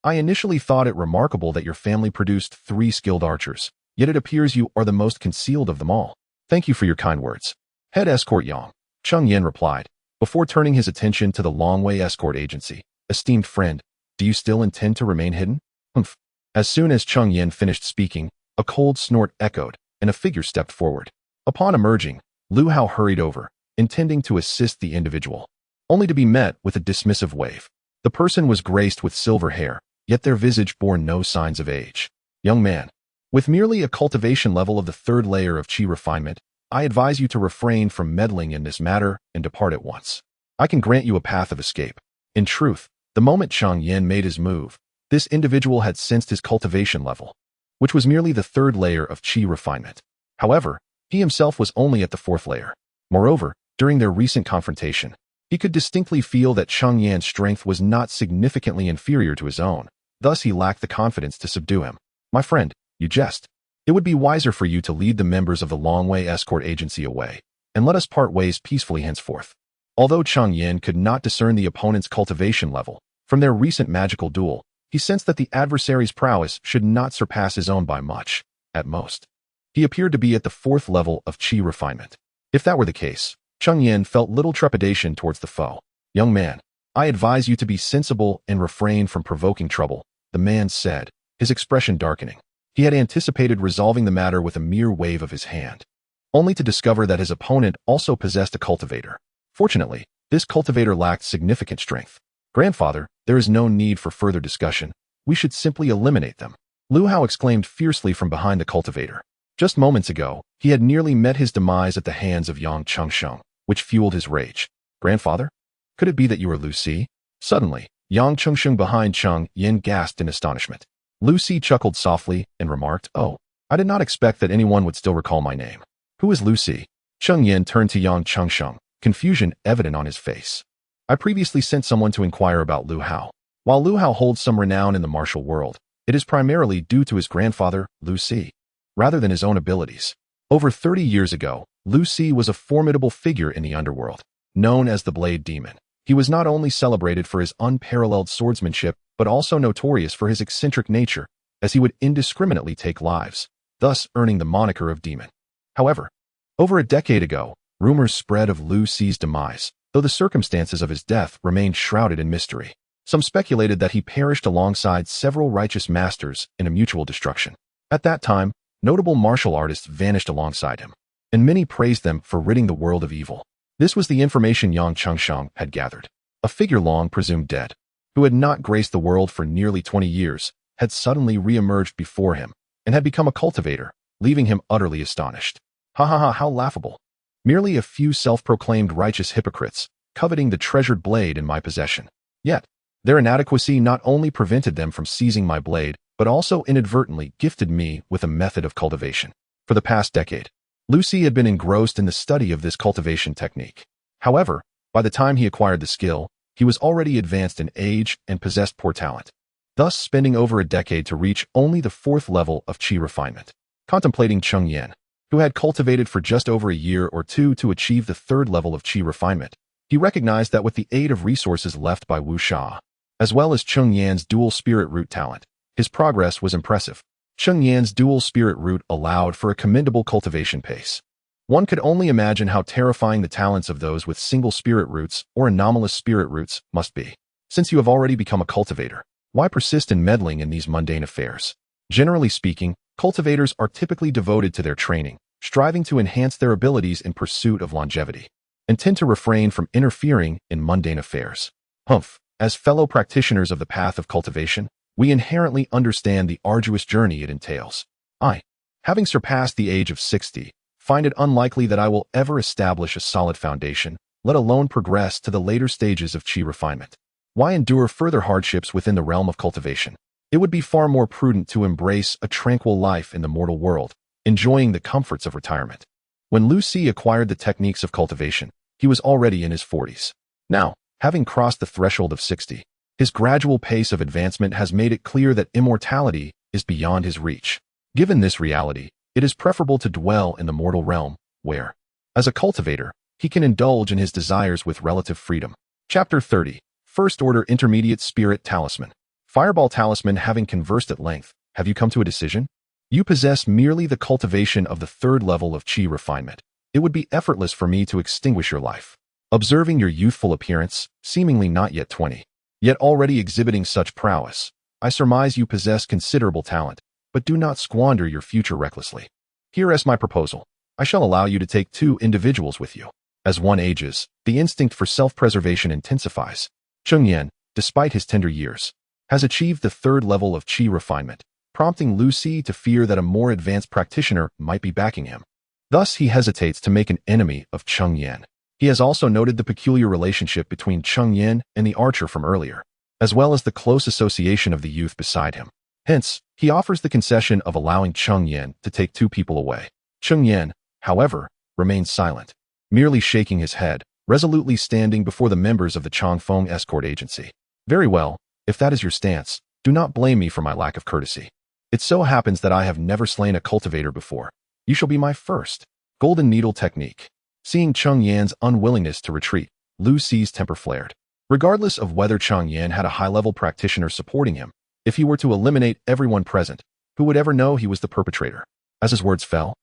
I initially thought it remarkable that your family produced 3 skilled archers, yet it appears you are the most concealed of them all. Thank you for your kind words. Head Escort Yang, Cheng Yan replied, before turning his attention to the Longway Escort Agency. Esteemed friend, do you still intend to remain hidden? Humph. As soon as Cheng Yan finished speaking, a cold snort echoed, and a figure stepped forward. Upon emerging, Lu Hao hurried over, intending to assist the individual, only to be met with a dismissive wave. The person was graced with silver hair, yet their visage bore no signs of age. Young man, with merely a cultivation level of the 3rd layer of qi refinement, I advise you to refrain from meddling in this matter and depart at once. I can grant you a path of escape. In truth, the moment Cheng Yan made his move, this individual had sensed his cultivation level, which was merely the 3rd layer of qi refinement. However, he himself was only at the 4th layer. Moreover, during their recent confrontation, he could distinctly feel that Cheng Yan's strength was not significantly inferior to his own. Thus, he lacked the confidence to subdue him. My friend, you jest. It would be wiser for you to lead the members of the Longway Escort Agency away, and let us part ways peacefully henceforth. Although Cheng Yan could not discern the opponent's cultivation level from their recent magical duel, he sensed that the adversary's prowess should not surpass his own by much. At most, he appeared to be at the 4th level of qi refinement. If that were the case, Cheng Yan felt little trepidation towards the foe. Young man, I advise you to be sensible and refrain from provoking trouble, the man said, his expression darkening. He had anticipated resolving the matter with a mere wave of his hand, only to discover that his opponent also possessed a cultivator. Fortunately, this cultivator lacked significant strength. Grandfather, there is no need for further discussion. We should simply eliminate them. Lu Hao exclaimed fiercely from behind the cultivator. Just moments ago, he had nearly met his demise at the hands of Yang Chengsheng, which fueled his rage. Grandfather? Could it be that you are Lu Si? Suddenly, Yang Chengsheng behind Cheng Yan gasped in astonishment. Lu Si chuckled softly and remarked, "Oh, I did not expect that anyone would still recall my name. Who is Lu Si?" Cheng Yan turned to Yang Chengsheng, confusion evident on his face. I previously sent someone to inquire about Lu Hao. While Lu Hao holds some renown in the martial world, it is primarily due to his grandfather, Lu Si, rather than his own abilities. Over 30 years ago, Lu Si was a formidable figure in the underworld, known as the Blade Demon. He was not only celebrated for his unparalleled swordsmanship, but also notorious for his eccentric nature, as he would indiscriminately take lives, thus earning the moniker of Demon. However, over a decade ago, rumors spread of Lu Si's demise, though the circumstances of his death remained shrouded in mystery. Some speculated that he perished alongside several righteous masters in a mutual destruction. At that time, notable martial artists vanished alongside him, and many praised them for ridding the world of evil. This was the information Yang Chengsheng had gathered. A figure long presumed dead, who had not graced the world for nearly 20 years, had suddenly re-emerged before him, and had become a cultivator, leaving him utterly astonished. Ha ha ha, how laughable. Merely a few self-proclaimed righteous hypocrites, coveting the treasured blade in my possession. Yet, their inadequacy not only prevented them from seizing my blade, but also inadvertently gifted me with a method of cultivation. For the past decade, Lu Si had been engrossed in the study of this cultivation technique. However, by the time he acquired the skill, he was already advanced in age and possessed poor talent, thus spending over a decade to reach only the 4th level of qi refinement. Contemplating Cheng Yan, who had cultivated for just over a year or two to achieve the 3rd level of qi refinement, he recognized that with the aid of resources left by Wu Sha, as well as Cheng Yan's dual spirit root talent, his progress was impressive. Cheng Yan's dual spirit root allowed for a commendable cultivation pace. One could only imagine how terrifying the talents of those with single spirit roots or anomalous spirit roots must be. Since you have already become a cultivator, why persist in meddling in these mundane affairs? Generally speaking, cultivators are typically devoted to their training, striving to enhance their abilities in pursuit of longevity, and tend to refrain from interfering in mundane affairs. Humph, as fellow practitioners of the path of cultivation, we inherently understand the arduous journey it entails. I, having surpassed the age of 60, find it unlikely that I will ever establish a solid foundation, let alone progress to the later stages of qi refinement. Why endure further hardships within the realm of cultivation? It would be far more prudent to embrace a tranquil life in the mortal world, enjoying the comforts of retirement. When Lu Si acquired the techniques of cultivation, he was already in his 40s. Now, having crossed the threshold of 60, his gradual pace of advancement has made it clear that immortality is beyond his reach. Given this reality, it is preferable to dwell in the mortal realm, where, as a cultivator, he can indulge in his desires with relative freedom. Chapter 30. First Order Intermediate Spirit Talisman. Fireball Talisman, having conversed at length, have you come to a decision? You possess merely the cultivation of the third level of Qi refinement. It would be effortless for me to extinguish your life. Observing your youthful appearance, seemingly not yet 20, yet already exhibiting such prowess, I surmise you possess considerable talent, but do not squander your future recklessly. Here is my proposal. I shall allow you to take 2 individuals with you. As one ages, the instinct for self-preservation intensifies. Cheng Yan, despite his tender years, has achieved the third level of Qi refinement, prompting Lu Si to fear that a more advanced practitioner might be backing him. Thus, he hesitates to make an enemy of Cheng Yan. He has also noted the peculiar relationship between Cheng Yan and the archer from earlier, as well as the close association of the youth beside him. Hence, he offers the concession of allowing Cheng Yan to take 2 people away. Cheng Yan, however, remains silent, merely shaking his head, resolutely standing before the members of the Changfeng escort agency. Very well, if that is your stance, do not blame me for my lack of courtesy. It so happens that I have never slain a cultivator before. You shall be my first. Golden Needle Technique. Seeing Cheng Yan's unwillingness to retreat, Lu Si's temper flared. Regardless of whether Cheng Yan had a high-level practitioner supporting him, if he were to eliminate everyone present, who would ever know he was the perpetrator? As his words fell,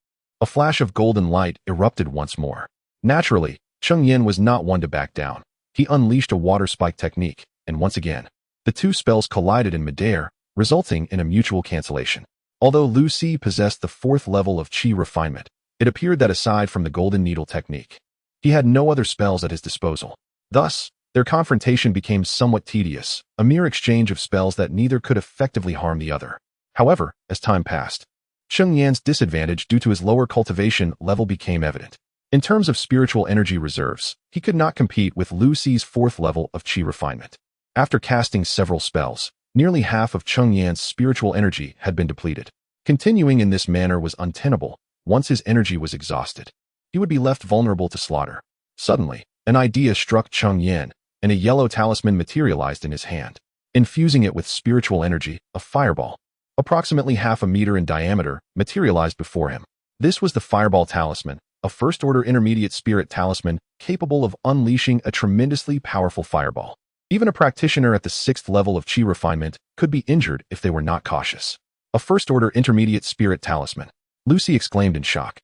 a flash of golden light erupted once more. Naturally, Cheng Yan was not one to back down. He unleashed a water spike technique, and once again, the 2 spells collided in midair, resulting in a mutual cancellation. Although Lu Si possessed the 4th level of Qi refinement, it appeared that aside from the Golden Needle technique, he had no other spells at his disposal. Thus, their confrontation became somewhat tedious, a mere exchange of spells that neither could effectively harm the other. However, as time passed, Cheng Yan's disadvantage due to his lower cultivation level became evident. In terms of spiritual energy reserves, he could not compete with Lu Si's 4th level of Qi refinement. After casting several spells, nearly half of Cheng Yan's spiritual energy had been depleted. Continuing in this manner was untenable. Once his energy was exhausted, he would be left vulnerable to slaughter. Suddenly, an idea struck Cheng Yan, and a yellow talisman materialized in his hand. Infusing it with spiritual energy, a fireball, approximately half a meter in diameter, materialized before him. This was the Fireball Talisman, a first-order intermediate spirit talisman capable of unleashing a tremendously powerful fireball. Even a practitioner at the 6th level of Qi refinement could be injured if they were not cautious. A first-order intermediate spirit talisman, Lu Si exclaimed in shock.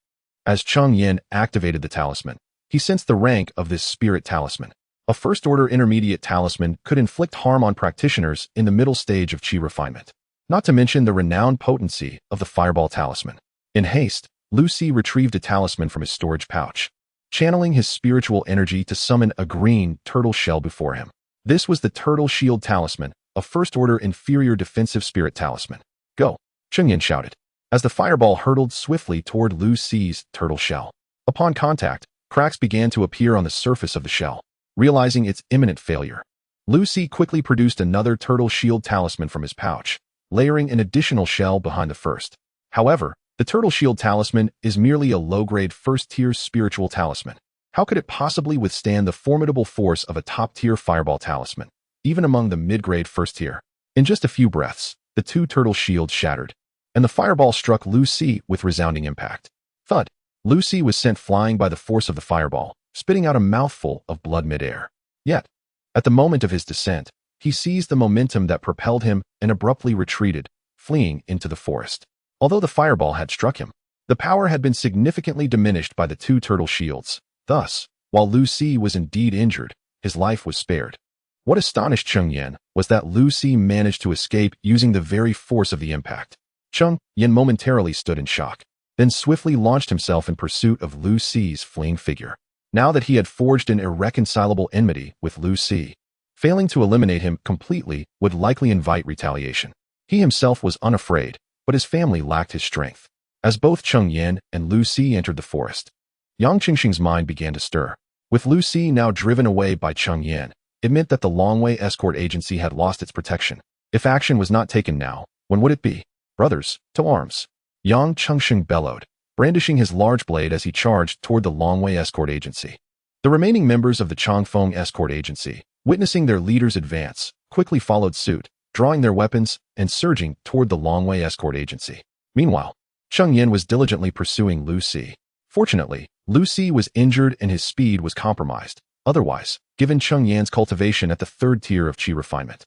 As Cheng Yan activated the talisman, he sensed the rank of this spirit talisman. A first-order intermediate talisman could inflict harm on practitioners in the middle stage of Qi refinement, not to mention the renowned potency of the Fireball Talisman. In haste, Lu Si retrieved a talisman from his storage pouch, channeling his spiritual energy to summon a green turtle shell before him. This was the Turtle Shield Talisman, a first-order inferior defensive spirit talisman. Go! Cheng Yan shouted, as the fireball hurtled swiftly toward Lu Si's turtle shell. Upon contact, cracks began to appear on the surface of the shell. Realizing its imminent failure, Lu Si quickly produced another Turtle Shield Talisman from his pouch, layering an additional shell behind the first. However, the Turtle Shield Talisman is merely a low-grade first-tier spiritual talisman. How could it possibly withstand the formidable force of a top-tier Fireball Talisman, even among the mid-grade first-tier? In just a few breaths, the 2 turtle shields shattered, and the fireball struck Lu Si with resounding impact. Thud! Lu Si was sent flying by the force of the fireball, spitting out a mouthful of blood mid-air. Yet, at the moment of his descent, he seized the momentum that propelled him and abruptly retreated, fleeing into the forest. Although the fireball had struck him, the power had been significantly diminished by the 2 turtle shields. Thus, while Lu Si was indeed injured, his life was spared. What astonished Cheng Yan was that Lu Si managed to escape using the very force of the impact. Cheng Yan momentarily stood in shock, then swiftly launched himself in pursuit of Lu Si's fleeing figure. Now that he had forged an irreconcilable enmity with Lu Si, failing to eliminate him completely would likely invite retaliation. He himself was unafraid, but his family lacked his strength. As both Cheng Yan and Lu Si entered the forest, Yang Qingxing's mind began to stir. With Lu Si now driven away by Cheng Yan, it meant that the Longwei escort agency had lost its protection. If action was not taken now, when would it be? Brothers, to arms! Yang Qingxing bellowed, brandishing his large blade as he charged toward the Longwei escort agency. The remaining members of the Changfeng escort agency, witnessing their leader's advance, quickly followed suit, drawing their weapons and surging toward the Longwei escort agency. Meanwhile, Cheng Yan was diligently pursuing Lu Si. Fortunately, Lu Si was injured and his speed was compromised. Otherwise, given Cheng Yan's cultivation at the 3rd tier of Qi refinement,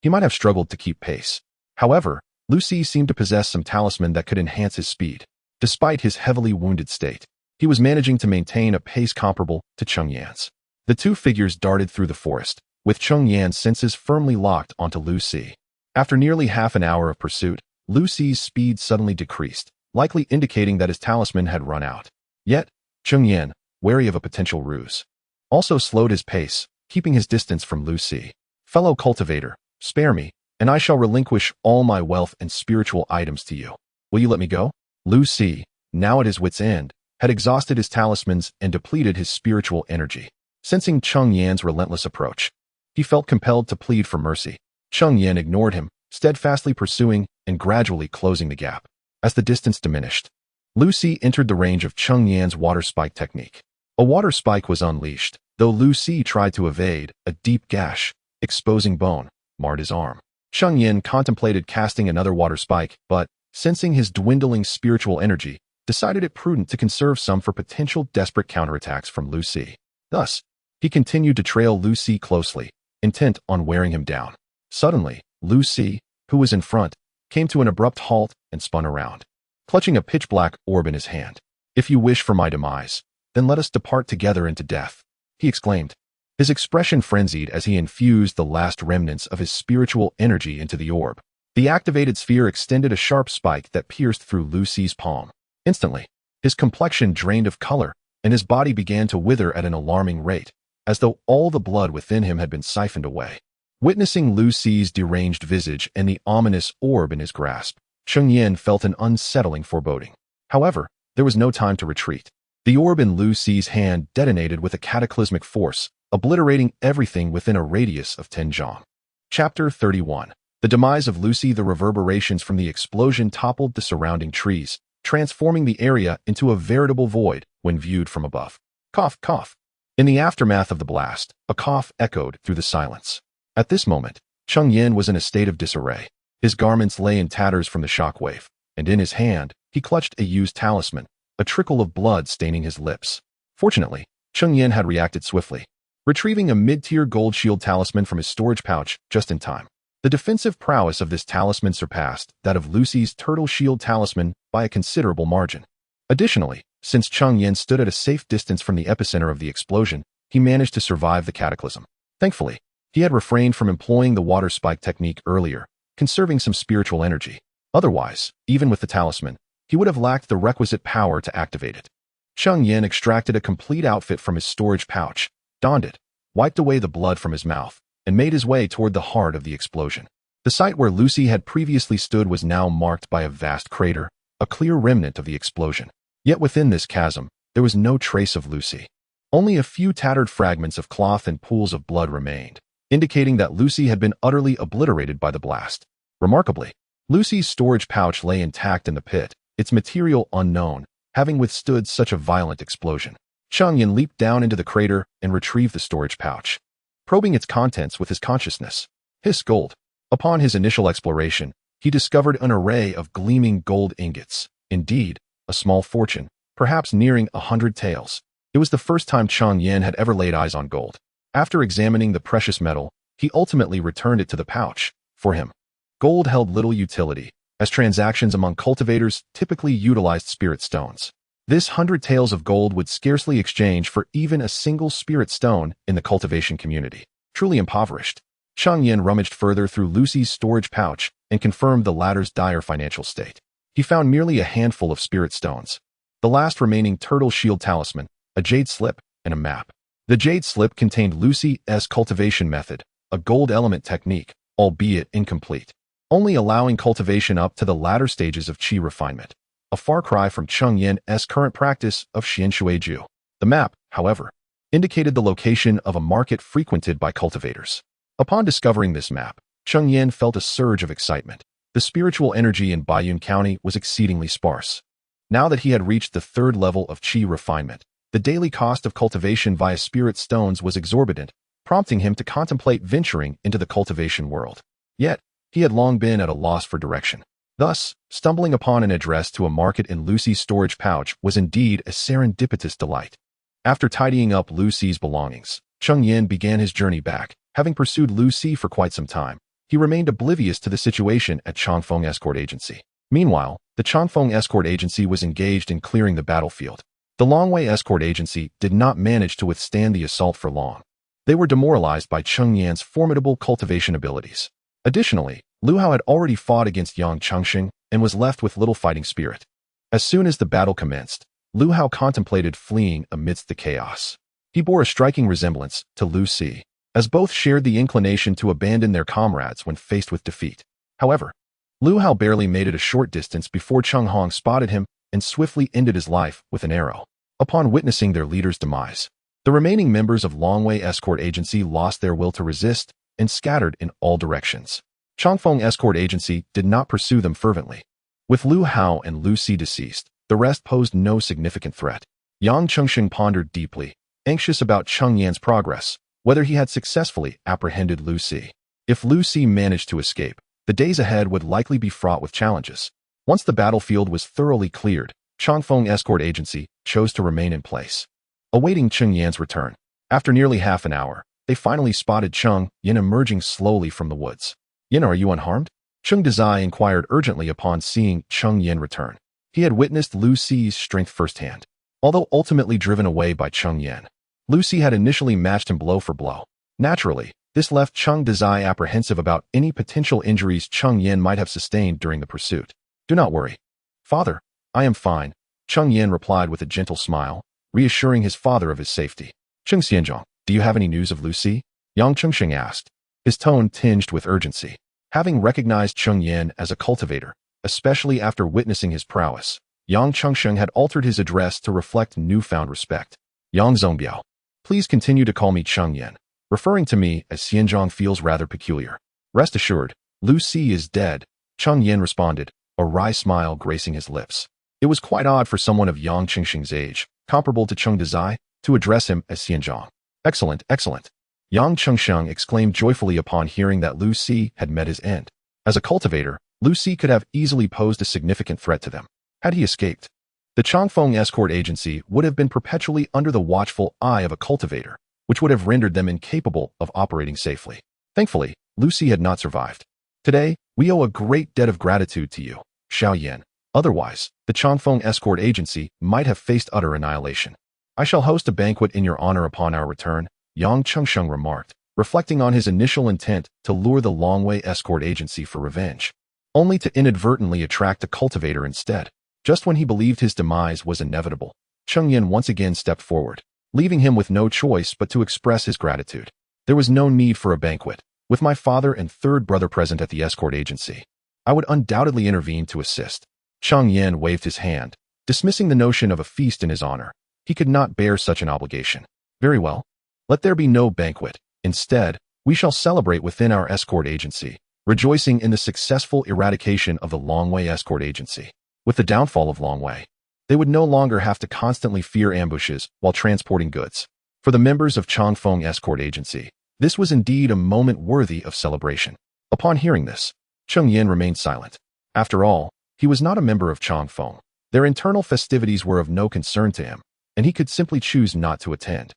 he might have struggled to keep pace. However, Lu Si seemed to possess some talisman that could enhance his speed. Despite his heavily wounded state, he was managing to maintain a pace comparable to Cheng Yan's. The two figures darted through the forest, with Cheng Yan's senses firmly locked onto Lu Si. After nearly half an hour of pursuit, Lu Si's speed suddenly decreased, likely indicating that his talisman had run out. Yet, Cheng Yan, wary of a potential ruse, also slowed his pace, keeping his distance from Lu Si. Fellow cultivator, spare me, and I shall relinquish all my wealth and spiritual items to you. Will you let me go? Lu Si, now at his wit's end, had exhausted his talismans and depleted his spiritual energy. Sensing Cheng Yan's relentless approach, he felt compelled to plead for mercy. Cheng Yan ignored him, steadfastly pursuing and gradually closing the gap. As the distance diminished, Lu Si entered the range of Cheng Yan's water spike technique. A water spike was unleashed, though Lu Si tried to evade. A deep gash, exposing bone, marred his arm. Cheng Yan contemplated casting another water spike, but, sensing his dwindling spiritual energy, decided it prudent to conserve some for potential desperate counterattacks from Lu Si. Thus, he continued to trail Lu Si closely, intent on wearing him down. Suddenly, Lu Si, who was in front, came to an abrupt halt and spun around, clutching a pitch-black orb in his hand. "If you wish for my demise, then let us depart together into death," he exclaimed, his expression frenzied as he infused the last remnants of his spiritual energy into the orb. The activated sphere extended a sharp spike that pierced through Lu Si's palm. Instantly, his complexion drained of color, and his body began to wither at an alarming rate, as though all the blood within him had been siphoned away. Witnessing Lu Si's deranged visage and the ominous orb in his grasp, Cheng Yan felt an unsettling foreboding. However, there was no time to retreat. The orb in Lu Si's hand detonated with a cataclysmic force, obliterating everything within a radius of 10 zhang. Chapter 31. The demise of Lu Si. The reverberations from the explosion toppled the surrounding trees, transforming the area into a veritable void when viewed from above. Cough, cough. In the aftermath of the blast, a cough echoed through the silence. At this moment, Cheng Yan was in a state of disarray. His garments lay in tatters from the shockwave, and in his hand, he clutched a used talisman, a trickle of blood staining his lips. Fortunately, Cheng Yan had reacted swiftly, retrieving a mid-tier gold shield talisman from his storage pouch just in time. The defensive prowess of this talisman surpassed that of Lu Si's turtle shield talisman by a considerable margin. Additionally, since Cheng Yan stood at a safe distance from the epicenter of the explosion, he managed to survive the cataclysm. Thankfully, he had refrained from employing the water spike technique earlier, conserving some spiritual energy. Otherwise, even with the talisman, he would have lacked the requisite power to activate it. Cheng Yan extracted a complete outfit from his storage pouch, donned it, wiped away the blood from his mouth, and made his way toward the heart of the explosion. The site where Lu Si had previously stood was now marked by a vast crater, a clear remnant of the explosion. Yet within this chasm, there was no trace of Lu Si. Only a few tattered fragments of cloth and pools of blood remained, indicating that Lu Si had been utterly obliterated by the blast. Remarkably, Lu Si's storage pouch lay intact in the pit, its material unknown, having withstood such a violent explosion. Cheng Yan leaped down into the crater and retrieved the storage pouch, probing its contents with his consciousness. Hiss gold. Upon his initial exploration, he discovered an array of gleaming gold ingots. Indeed, a small fortune, perhaps nearing 100 taels. It was the first time Cheng Yan had ever laid eyes on gold. After examining the precious metal, he ultimately returned it to the pouch. For him, gold held little utility, as transactions among cultivators typically utilized spirit stones. This 100 taels of gold would scarcely exchange for even a single spirit stone in the cultivation community. Truly impoverished, Cheng Yan rummaged further through Lu Si's storage pouch and confirmed the latter's dire financial state. He found merely a handful of spirit stones, the last remaining turtle shield talisman, a jade slip, and a map. The jade slip contained Lu Si's cultivation method, a gold element technique, albeit incomplete, only allowing cultivation up to the latter stages of qi refinement, a far cry from Cheng Yan's current practice of xianxia. The map, however, indicated the location of a market frequented by cultivators. Upon discovering this map, Cheng Yan felt a surge of excitement. The spiritual energy in Baiyun County was exceedingly sparse. Now that he had reached the third level of qi refinement, the daily cost of cultivation via spirit stones was exorbitant, prompting him to contemplate venturing into the cultivation world. Yet, he had long been at a loss for direction. Thus, stumbling upon an address to a market in Lu Si's storage pouch was indeed a serendipitous delight. After tidying up Lu Si's belongings, Cheng Yan began his journey back, having pursued Lu Si for quite some time. he remained oblivious to the situation at Changfeng Escort Agency. Meanwhile, the Changfeng Escort Agency was engaged in clearing the battlefield. The Longwei Escort Agency did not manage to withstand the assault for long. They were demoralized by Cheng Yan's formidable cultivation abilities. Additionally, Lu Hao had already fought against Yang Chengxing and was left with little fighting spirit. As soon as the battle commenced, Lu Hao contemplated fleeing amidst the chaos. He bore a striking resemblance to Lu Si, as both shared the inclination to abandon their comrades when faced with defeat. However, Lu Hao barely made it a short distance before Cheng Hong spotted him and swiftly ended his life with an arrow. Upon witnessing their leader's demise, the remaining members of Longwei Escort Agency lost their will to resist and scattered in all directions. Changfeng Escort Agency did not pursue them fervently. With Lu Hao and Lu Si deceased, the rest posed no significant threat. Yang Chengxing pondered deeply, anxious about Cheng Yan's progress, whether he had successfully apprehended Lu Si. If Lu Si managed to escape, the days ahead would likely be fraught with challenges. Once the battlefield was thoroughly cleared, Changfeng Escort Agency chose to remain in place, awaiting Cheng Yan's return. After nearly half an hour, they finally spotted Cheng Yan emerging slowly from the woods. "Yan, are you unharmed?" Cheng Dazai inquired urgently upon seeing Cheng Yan return. He had witnessed Lu Si's strength firsthand. Although ultimately driven away by Cheng Yan, Lu Si had initially matched him blow for blow. Naturally, this left Cheng Dazai apprehensive about any potential injuries Cheng Yan might have sustained during the pursuit. "Do not worry, father. I am fine," Cheng Yan replied with a gentle smile, reassuring his father of his safety. "Cheng Xianzhong, do you have any news of Lu Si?" Yang Chengxing asked, his tone tinged with urgency. Having recognized Cheng Yan as a cultivator, especially after witnessing his prowess, Yang Chengxing had altered his address to reflect newfound respect. "Yang Zongbiao, please continue to call me Cheng Yan. Referring to me as Xianzhong feels rather peculiar. Rest assured, Lu Si is dead," Cheng Yan responded, a wry smile gracing his lips. It was quite odd for someone of Yang Chengxing's age, comparable to Cheng Dazai, to address him as Xianzhong. "Excellent, excellent." Yang Chengxing exclaimed joyfully upon hearing that Lu Si had met his end. As a cultivator, Lu Si could have easily posed a significant threat to them. Had he escaped, the Changfeng Escort Agency would have been perpetually under the watchful eye of a cultivator, which would have rendered them incapable of operating safely. Thankfully, Lu Si had not survived. "Today, we owe a great debt of gratitude to you, Xiao Yan. Otherwise, the Changfeng Escort Agency might have faced utter annihilation. I shall host a banquet in your honor upon our return," Yang Chengxing remarked, reflecting on his initial intent to lure the Longwei Escort Agency for revenge, only to inadvertently attract a cultivator instead. Just when he believed his demise was inevitable, Cheng Yan once again stepped forward, leaving him with no choice but to express his gratitude. "There was no need for a banquet. With my father and third brother present at the escort agency, I would undoubtedly intervene to assist." Cheng Yan waved his hand, dismissing the notion of a feast in his honor. He could not bear such an obligation. "Very well. Let there be no banquet. Instead, we shall celebrate within our escort agency, rejoicing in the successful eradication of the Longwei Escort Agency. With the downfall of Longwei, they would no longer have to constantly fear ambushes while transporting goods. For the members of Changfeng Escort Agency, this was indeed a moment worthy of celebration." Upon hearing this, Cheng Yan remained silent. After all, he was not a member of Changfeng. Their internal festivities were of no concern to him, and he could simply choose not to attend.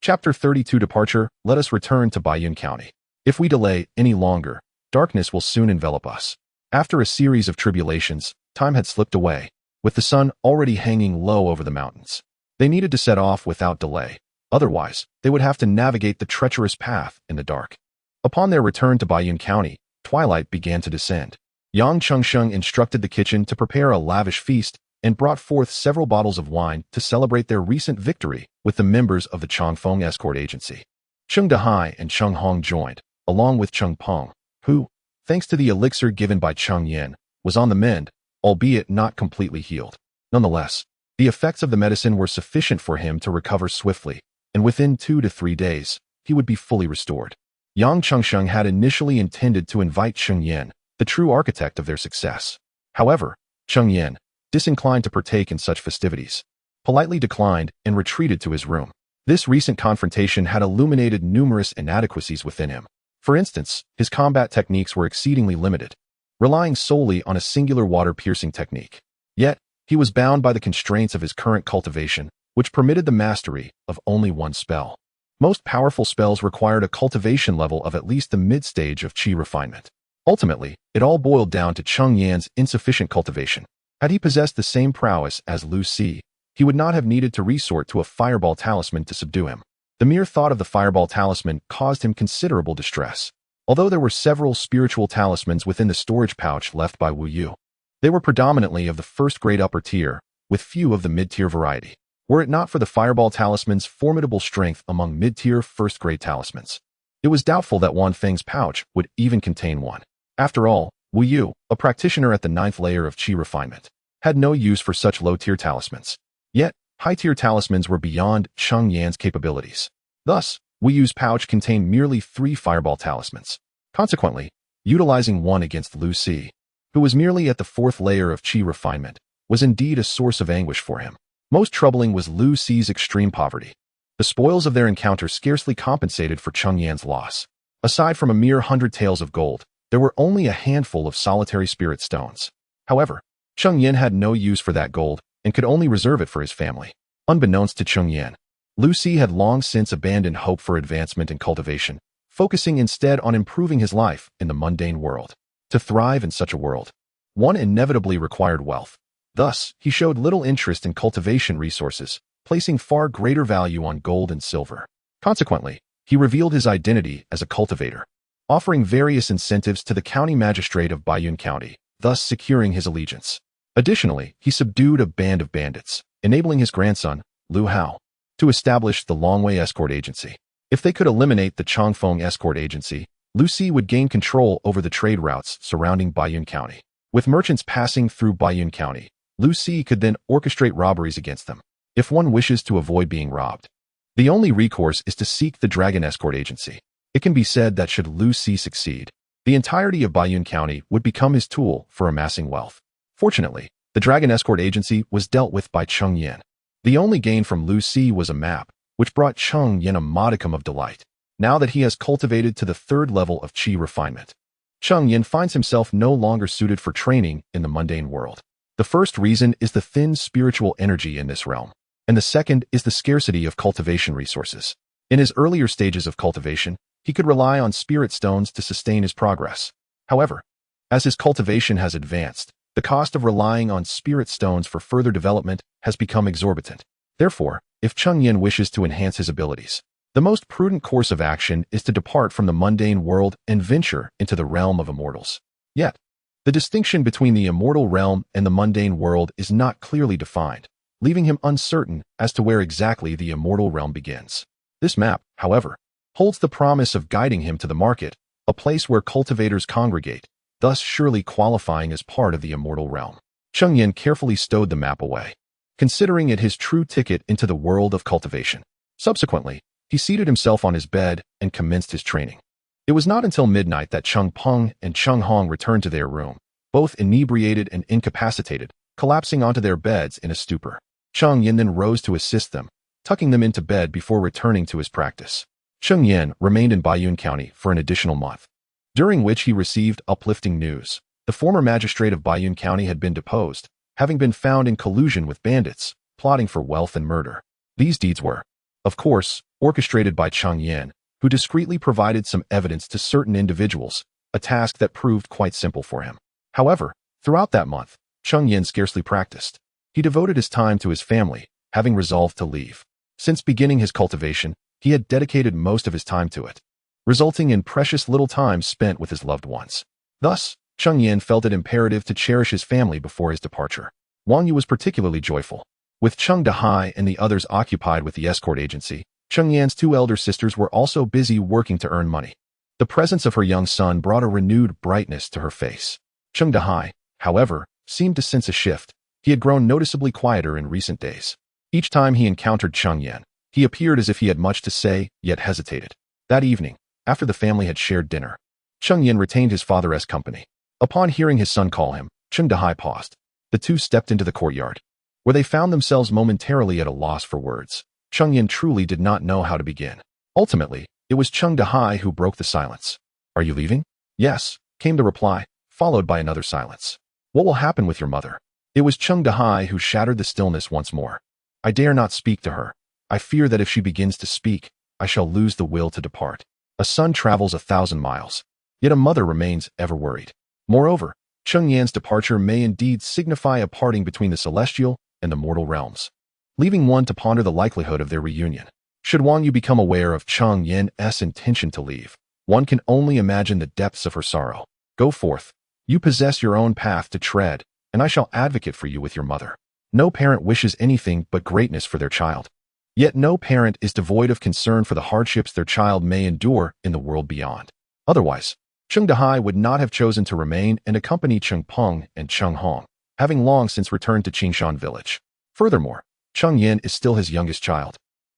Chapter 32 Departure. Let us return to Baiyun County. If we delay any longer, darkness will soon envelop us. After a series of tribulations, time had slipped away, with the sun already hanging low over the mountains. They needed to set off without delay, otherwise they would have to navigate the treacherous path in the dark. Upon their return to Baiyun County, twilight began to descend. Yang Chengxing instructed the kitchen to prepare a lavish feast and brought forth several bottles of wine to celebrate their recent victory with the members of the Changfeng Escort Agency. Cheng Dahai and Cheng Hong joined, along with Cheng Peng, who, thanks to the elixir given by Cheng Yan, was on the mend, albeit not completely healed. Nonetheless, the effects of the medicine were sufficient for him to recover swiftly, and within 2 to 3 days, he would be fully restored. Yang Chengxing had initially intended to invite Cheng Yan, the true architect of their success. However, Cheng Yan, disinclined to partake in such festivities, politely declined and retreated to his room. This recent confrontation had illuminated numerous inadequacies within him. For instance, his combat techniques were exceedingly limited, relying solely on a singular water-piercing technique. Yet, he was bound by the constraints of his current cultivation, which permitted the mastery of only one spell. Most powerful spells required a cultivation level of at least the mid-stage of qi refinement. Ultimately, it all boiled down to Cheng Yan's insufficient cultivation. Had he possessed the same prowess as Lu Si, he would not have needed to resort to a fireball talisman to subdue him. The mere thought of the fireball talisman caused him considerable distress. Although there were several spiritual talismans within the storage pouch left by Wu Yu, they were predominantly of the first-grade upper tier, with few of the mid-tier variety. Were it not for the fireball talisman's formidable strength among mid-tier first-grade talismans, it was doubtful that Wan Feng's pouch would even contain one. After all, Wu Yu, a practitioner at the 9th layer of qi refinement, had no use for such low-tier talismans. Yet, high-tier talismans were beyond Cheng Yan's capabilities. Thus, Wu Yu's pouch contained merely 3 fireball talismans. Consequently, utilizing one against Lu Si, who was merely at the 4th layer of qi refinement, was indeed a source of anguish for him. Most troubling was Lu Si's extreme poverty. The spoils of their encounter scarcely compensated for Cheng Yan's loss. Aside from a mere 100 taels of gold, there were only a handful of solitary spirit stones. However, Cheng Yan had no use for that gold and could only reserve it for his family. Unbeknownst to Cheng Yan, Lu Si had long since abandoned hope for advancement in cultivation, focusing instead on improving his life in the mundane world. To thrive in such a world, one inevitably required wealth. Thus, he showed little interest in cultivation resources, placing far greater value on gold and silver. Consequently, he revealed his identity as a cultivator, offering various incentives to the county magistrate of Baiyun County, thus securing his allegiance. Additionally, he subdued a band of bandits, enabling his grandson, Lu Hao, to establish the Longwei Escort Agency. If they could eliminate the Changfeng Escort Agency, Lu Si would gain control over the trade routes surrounding Baiyun County. With merchants passing through Baiyun County, Lu Si could then orchestrate robberies against them. If one wishes to avoid being robbed, the only recourse is to seek the Dragon Escort Agency. It can be said that should Lu Si succeed, the entirety of Baiyun County would become his tool for amassing wealth. Fortunately, the Dragon Escort Agency was dealt with by Cheng Yan. The only gain from Lu Si was a map, which brought Cheng Yan a modicum of delight. Now that he has cultivated to the 3rd level of qi refinement, Cheng Yan finds himself no longer suited for training in the mundane world. The first reason is the thin spiritual energy in this realm, and the second is the scarcity of cultivation resources. In his earlier stages of cultivation, he could rely on spirit stones to sustain his progress. However, as his cultivation has advanced, the cost of relying on spirit stones for further development has become exorbitant. Therefore, if Cheng Yan wishes to enhance his abilities, the most prudent course of action is to depart from the mundane world and venture into the realm of immortals. Yet, the distinction between the immortal realm and the mundane world is not clearly defined, leaving him uncertain as to where exactly the immortal realm begins. This map, however, holds the promise of guiding him to the market, a place where cultivators congregate, thus surely qualifying as part of the immortal realm. Cheng Yan carefully stowed the map away, considering it his true ticket into the world of cultivation. Subsequently, he seated himself on his bed and commenced his training. It was not until midnight that Cheng Peng and Cheng Hong returned to their room, both inebriated and incapacitated, collapsing onto their beds in a stupor. Cheng Yan then rose to assist them, tucking them into bed before returning to his practice. Cheng Yan remained in Baiyun County for an additional month, during which he received uplifting news. The former magistrate of Baiyun County had been deposed, having been found in collusion with bandits, plotting for wealth and murder. These deeds were, of course, orchestrated by Cheng Yan, who discreetly provided some evidence to certain individuals, a task that proved quite simple for him. However, throughout that month, Cheng Yan scarcely practiced. He devoted his time to his family, having resolved to leave. Since beginning his cultivation, he had dedicated most of his time to it, resulting in precious little time spent with his loved ones. Thus, Cheng Yan felt it imperative to cherish his family before his departure. Wang Yu was particularly joyful. With Cheng Dahai and the others occupied with the escort agency, Cheng Yan's 2 elder sisters were also busy working to earn money. The presence of her young son brought a renewed brightness to her face. Cheng Dahai, however, seemed to sense a shift. He had grown noticeably quieter in recent days. Each time he encountered Cheng Yan, he appeared as if he had much to say, yet hesitated. That evening, after the family had shared dinner, Cheng Yan retained his father as company. Upon hearing his son call him, Cheng Dahai paused. The two stepped into the courtyard, where they found themselves momentarily at a loss for words. Cheng Yan truly did not know how to begin. Ultimately, it was Cheng Dahai who broke the silence. "Are you leaving?" "Yes," came the reply, followed by another silence. "What will happen with your mother?" It was Cheng Dahai who shattered the stillness once more. "I dare not speak to her. I fear that if she begins to speak, I shall lose the will to depart. A son travels 1,000 miles, yet a mother remains ever worried. Moreover, Cheng Yan's departure may indeed signify a parting between the celestial and the mortal realms, leaving one to ponder the likelihood of their reunion. Should Wang Yu become aware of Cheng Yan's intention to leave, one can only imagine the depths of her sorrow. Go forth. You possess your own path to tread, and I shall advocate for you with your mother. No parent wishes anything but greatness for their child. Yet no parent is devoid of concern for the hardships their child may endure in the world beyond. Otherwise, Cheng Dahai would not have chosen to remain and accompany Cheng Peng and Cheng Hong, having long since returned to Qingshan village. Furthermore, Cheng Yan is still his youngest child,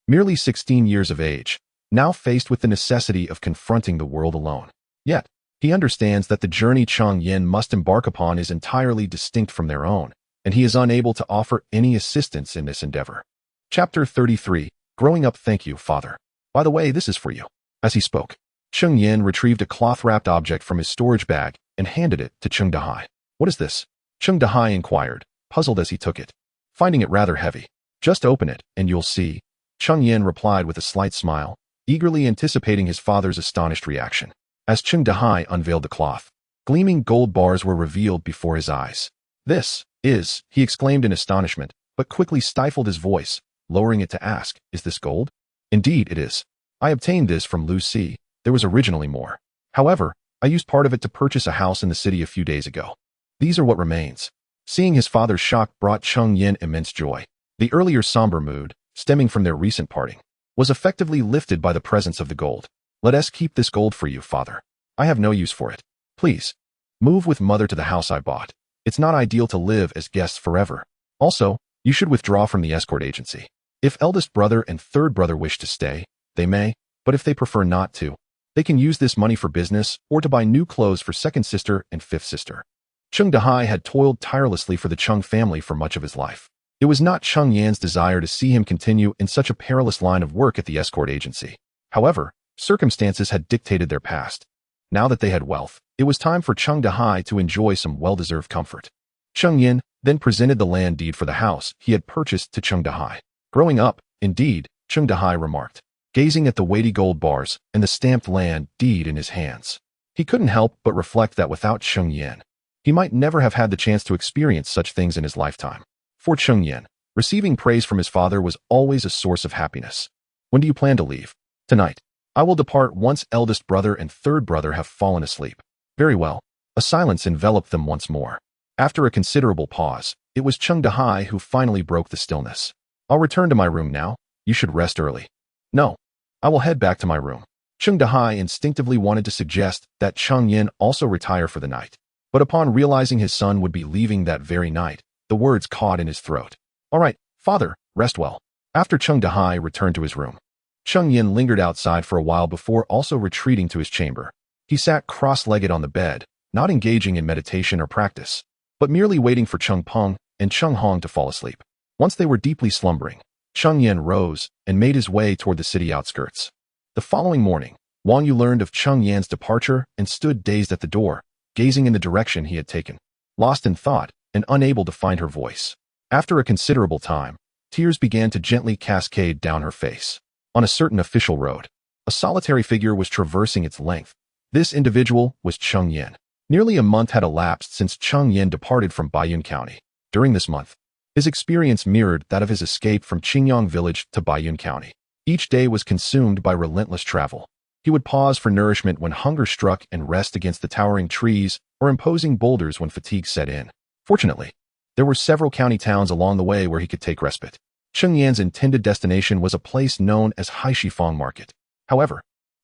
merely 16 years of age, now faced with the necessity of confronting the world alone. Yet, he understands that the journey Cheng Yan must embark upon is entirely distinct from their own, and he is unable to offer any assistance in this endeavor. Chapter 33, Growing Up. Thank you, Father. By the way, this is for you. As he spoke, Cheng Yan retrieved a cloth-wrapped object from his storage bag and handed it to Cheng Dahai. What is this? Cheng Dahai inquired, puzzled as he took it, finding it rather heavy. Just open it, and you'll see, Cheng Yan replied with a slight smile, eagerly anticipating his father's astonished reaction. As Cheng Dahai unveiled the cloth, gleaming gold bars were revealed before his eyes. This is, he exclaimed in astonishment, but quickly stifled his voice, lowering it to ask, is this gold? Indeed it is. I obtained this from Lu Si. There was originally more. However, I used part of it to purchase a house in the city a few days ago. These are what remains. Seeing his father's shock brought Cheng Yan immense joy. The earlier somber mood, stemming from their recent parting, was effectively lifted by the presence of the gold. Let us keep this gold for you, Father. I have no use for it. Please, move with Mother to the house I bought. It's not ideal to live as guests forever. Also, you should withdraw from the escort agency. If eldest brother and third brother wish to stay, they may, but if they prefer not to, they can use this money for business or to buy new clothes for second sister and fifth sister. Cheng Dahai had toiled tirelessly for the Cheng family for much of his life. It was not Cheng Yan's desire to see him continue in such a perilous line of work at the escort agency. However, circumstances had dictated their past. Now that they had wealth, it was time for Cheng Dahai to enjoy some well-deserved comfort. Cheng Yan then presented the land deed for the house he had purchased to Cheng Dahai. Growing up, indeed, Cheng Dahai remarked, gazing at the weighty gold bars and the stamped land deed in his hands. He couldn't help but reflect that without Cheng Yan, he might never have had the chance to experience such things in his lifetime. For Cheng Yan, receiving praise from his father was always a source of happiness. When do you plan to leave? Tonight. I will depart once eldest brother and third brother have fallen asleep. Very well. A silence enveloped them once more. After a considerable pause, it was Cheng Dahai who finally broke the stillness. I'll return to my room now. You should rest early. No. I will head back to my room. Cheng Dahai instinctively wanted to suggest that Cheng Yan also retire for the night. But upon realizing his son would be leaving that very night, the words caught in his throat. All right, Father, rest well. After Cheng Dahai returned to his room, Cheng Yan lingered outside for a while before also retreating to his chamber. He sat cross-legged on the bed, not engaging in meditation or practice, but merely waiting for Cheng Peng and Cheng Hong to fall asleep. Once they were deeply slumbering, Cheng Yan rose and made his way toward the city outskirts. The following morning, Wang Yu learned of Cheng Yan's departure and stood dazed at the door, gazing in the direction he had taken, lost in thought and unable to find her voice. After a considerable time, tears began to gently cascade down her face. On a certain official road, a solitary figure was traversing its length. This individual was Cheng Yan. Nearly a month had elapsed since Cheng Yan departed from Baiyun County. During this month, his experience mirrored that of his escape from Qingyang village to Baiyun County. Each day was consumed by relentless travel. He would pause for nourishment when hunger struck and rest against the towering trees or imposing boulders when fatigue set in. Fortunately, there were several county towns along the way where he could take respite. Cheng Yan's intended destination was a place known as Haishifang Market. However,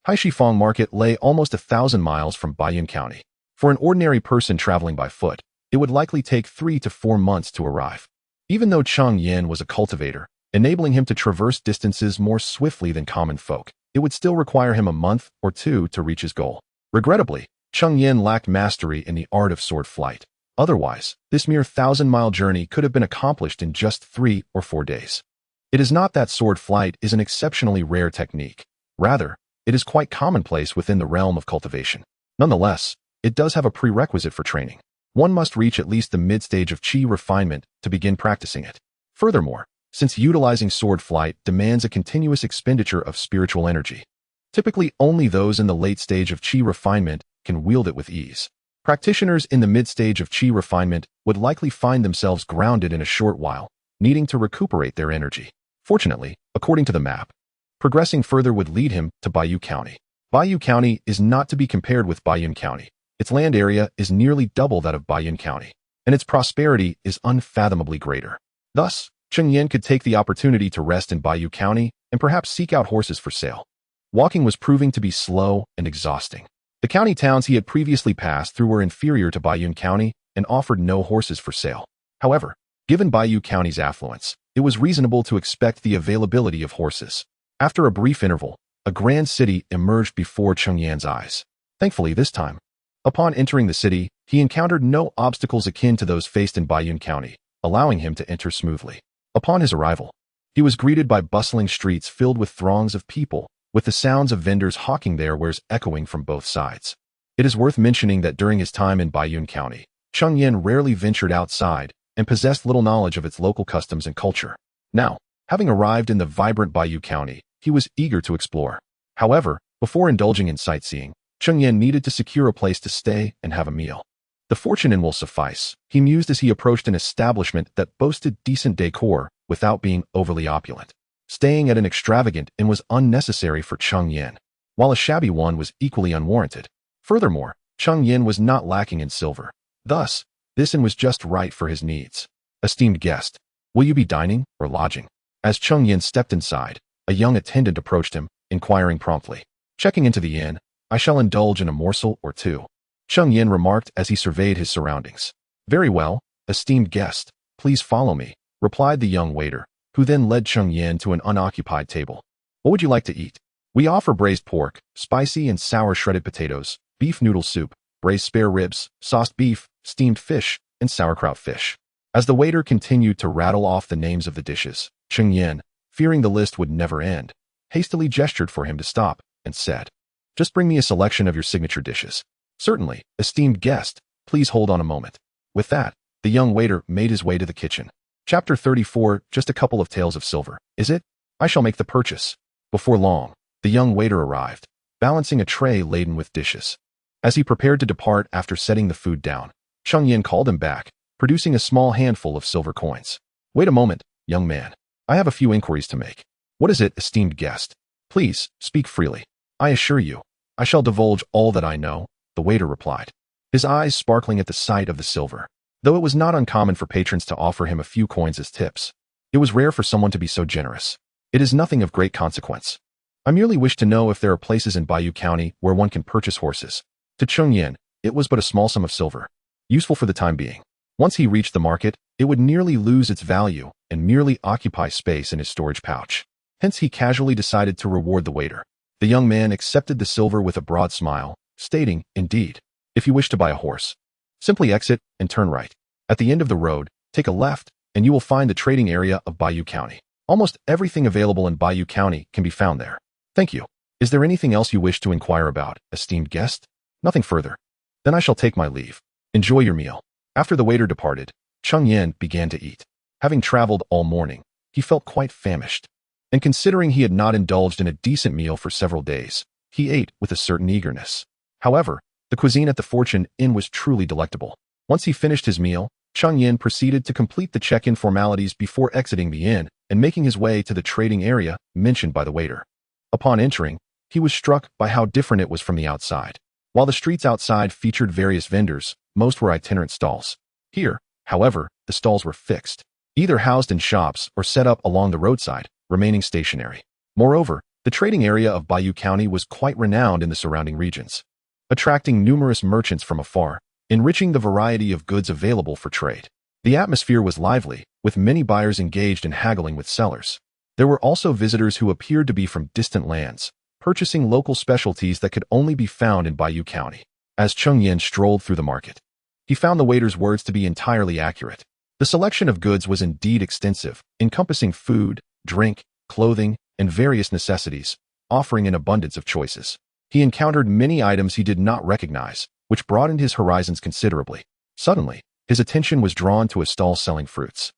Haishifang Market lay almost 1,000 miles from Baiyun County. For an ordinary person traveling by foot, it would likely take 3 to 4 months to arrive. Even though Cheng Yan was a cultivator, enabling him to traverse distances more swiftly than common folk, it would still require him a month or two to reach his goal. Regrettably, Cheng Yan lacked mastery in the art of sword flight. Otherwise, this mere 1,000-mile journey could have been accomplished in just 3 or 4 days. It is not that sword flight is an exceptionally rare technique. Rather, it is quite commonplace within the realm of cultivation. Nonetheless, it does have a prerequisite for training. One must reach at least the mid-stage of qi refinement to begin practicing it. Furthermore, since utilizing sword flight demands a continuous expenditure of spiritual energy. Typically, only those in the late stage of qi refinement can wield it with ease. Practitioners in the mid-stage of qi refinement would likely find themselves grounded in a short while, needing to recuperate their energy. Fortunately, according to the map, progressing further would lead him to Bayou County. Bayou County is not to be compared with Baiyun County. Its land area is nearly double that of Baiyun County, and its prosperity is unfathomably greater. Thus, Cheng Yan could take the opportunity to rest in Bayou County and perhaps seek out horses for sale. Walking was proving to be slow and exhausting. The county towns he had previously passed through were inferior to Baiyun County and offered no horses for sale. However, given Bayou County's affluence, it was reasonable to expect the availability of horses. After a brief interval, a grand city emerged before Cheng Yan's eyes. Thankfully, this time, upon entering the city, he encountered no obstacles akin to those faced in Baiyun County, allowing him to enter smoothly. Upon his arrival, he was greeted by bustling streets filled with throngs of people, with the sounds of vendors hawking their wares echoing from both sides. It is worth mentioning that during his time in Baiyun County, Cheng Yan rarely ventured outside and possessed little knowledge of its local customs and culture. Now, having arrived in the vibrant Bayou County, he was eager to explore. However, before indulging in sightseeing, Cheng Yan needed to secure a place to stay and have a meal. The fortune will suffice, he mused as he approached an establishment that boasted decent decor without being overly opulent. Staying at an extravagant inn was unnecessary for Cheng Yan, while a shabby one was equally unwarranted. Furthermore, Cheng Yan was not lacking in silver. Thus, this inn was just right for his needs. Esteemed guest, will you be dining or lodging? As Cheng Yan stepped inside, a young attendant approached him, inquiring promptly. Checking into the inn, I shall indulge in a morsel or two, Cheng Yan remarked as he surveyed his surroundings. Very well, esteemed guest, please follow me, replied the young waiter, who then led Cheng Yan to an unoccupied table. What would you like to eat? We offer braised pork, spicy and sour shredded potatoes, beef noodle soup, braised spare ribs, sauced beef, steamed fish, and sauerkraut fish. As the waiter continued to rattle off the names of the dishes, Cheng Yan, fearing the list would never end, hastily gestured for him to stop and said, Just bring me a selection of your signature dishes. Certainly, esteemed guest, please hold on a moment. With that, the young waiter made his way to the kitchen. Chapter 34, just a couple of taels of silver, is it? I shall make the purchase. Before long, the young waiter arrived, balancing a tray laden with dishes. As he prepared to depart after setting the food down, Cheng Yan called him back, producing a small handful of silver coins. Wait a moment, young man. I have a few inquiries to make. What is it, esteemed guest? Please, speak freely. I assure you, I shall divulge all that I know, the waiter replied, his eyes sparkling at the sight of the silver. Though it was not uncommon for patrons to offer him a few coins as tips, it was rare for someone to be so generous. It is nothing of great consequence. I merely wish to know if there are places in Bayou County where one can purchase horses. To Cheng Yan, it was but a small sum of silver, useful for the time being. Once he reached the market, it would nearly lose its value and merely occupy space in his storage pouch. Hence he casually decided to reward the waiter. The young man accepted the silver with a broad smile, stating, Indeed, if you wish to buy a horse, simply exit and turn right. At the end of the road, take a left, and you will find the trading area of Bayou County. Almost everything available in Bayou County can be found there. Thank you. Is there anything else you wish to inquire about, esteemed guest? Nothing further. Then I shall take my leave. Enjoy your meal. After the waiter departed, Cheng Yan began to eat. Having traveled all morning, he felt quite famished. And considering he had not indulged in a decent meal for several days, he ate with a certain eagerness. However, the cuisine at the Fortune Inn was truly delectable. Once he finished his meal, Cheng Yan proceeded to complete the check-in formalities before exiting the inn and making his way to the trading area mentioned by the waiter. Upon entering, he was struck by how different it was from the outside. While the streets outside featured various vendors, most were itinerant stalls. Here, however, the stalls were fixed, either housed in shops or set up along the roadside, remaining stationary. Moreover, the trading area of Bayou County was quite renowned in the surrounding regions, attracting numerous merchants from afar, enriching the variety of goods available for trade. The atmosphere was lively, with many buyers engaged in haggling with sellers. There were also visitors who appeared to be from distant lands, purchasing local specialties that could only be found in Bayou County. As Cheng Yan strolled through the market, he found the waiter's words to be entirely accurate. The selection of goods was indeed extensive, encompassing food, drink, clothing, and various necessities, offering an abundance of choices. He encountered many items he did not recognize, which broadened his horizons considerably. Suddenly, his attention was drawn to a stall selling fruits.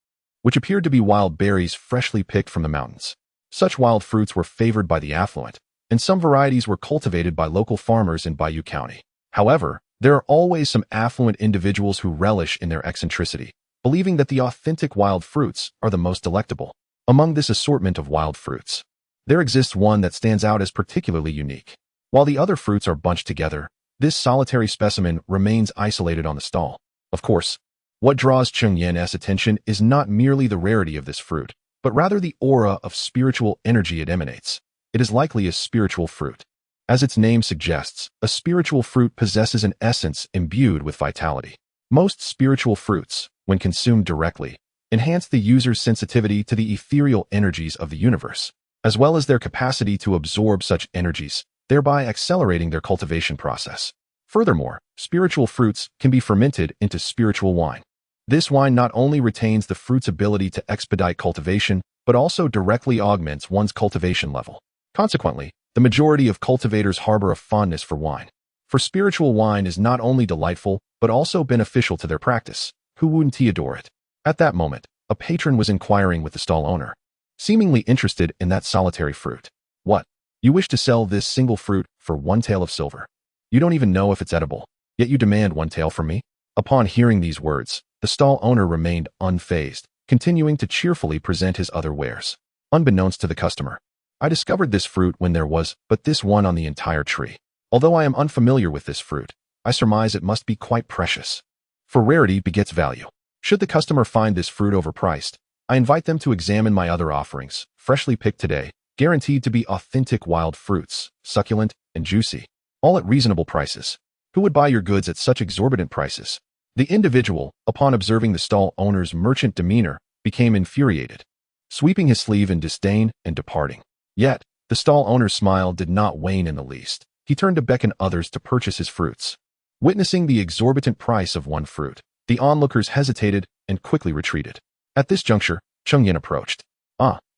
which appeared to be wild berries freshly picked from the mountains. Such wild fruits were favored by the affluent, and some varieties were cultivated by local farmers in Bayou County. However, there are always some affluent individuals who relish in their eccentricity, believing that the authentic wild fruits are the most delectable. Among this assortment of wild fruits, there exists one that stands out as particularly unique. While the other fruits are bunched together, this solitary specimen remains isolated on the stall. Of course, what draws Cheng Yan's attention is not merely the rarity of this fruit, but rather the aura of spiritual energy it emanates. It is likely a spiritual fruit. As its name suggests, a spiritual fruit possesses an essence imbued with vitality. Most spiritual fruits, when consumed directly, enhance the user's sensitivity to the ethereal energies of the universe, as well as their capacity to absorb such energies, thereby accelerating their cultivation process. Furthermore, spiritual fruits can be fermented into spiritual wine. This wine not only retains the fruit's ability to expedite cultivation, but also directly augments one's cultivation level. Consequently, the majority of cultivators harbor a fondness for wine. For spiritual wine is not only delightful, but also beneficial to their practice. Who wouldn't adore it? At that moment, a patron was inquiring with the stall owner, seemingly interested in that solitary fruit. What? You wish to sell this single fruit for 1 tael of silver? You don't even know if it's edible, yet you demand 1 tael from me? Upon hearing these words, the stall owner remained unfazed, continuing to cheerfully present his other wares. Unbeknownst to the customer, I discovered this fruit when there was but this one on the entire tree. Although I am unfamiliar with this fruit, I surmise it must be quite precious. For rarity begets value. Should the customer find this fruit overpriced, I invite them to examine my other offerings, freshly picked today, guaranteed to be authentic wild fruits, succulent and juicy, all at reasonable prices. Who would buy your goods at such exorbitant prices? The individual, upon observing the stall owner's merchant demeanor, became infuriated, sweeping his sleeve in disdain and departing. Yet, the stall owner's smile did not wane in the least. He turned to beckon others to purchase his fruits. Witnessing the exorbitant price of one fruit, the onlookers hesitated and quickly retreated. At this juncture, Cheng Yan approached.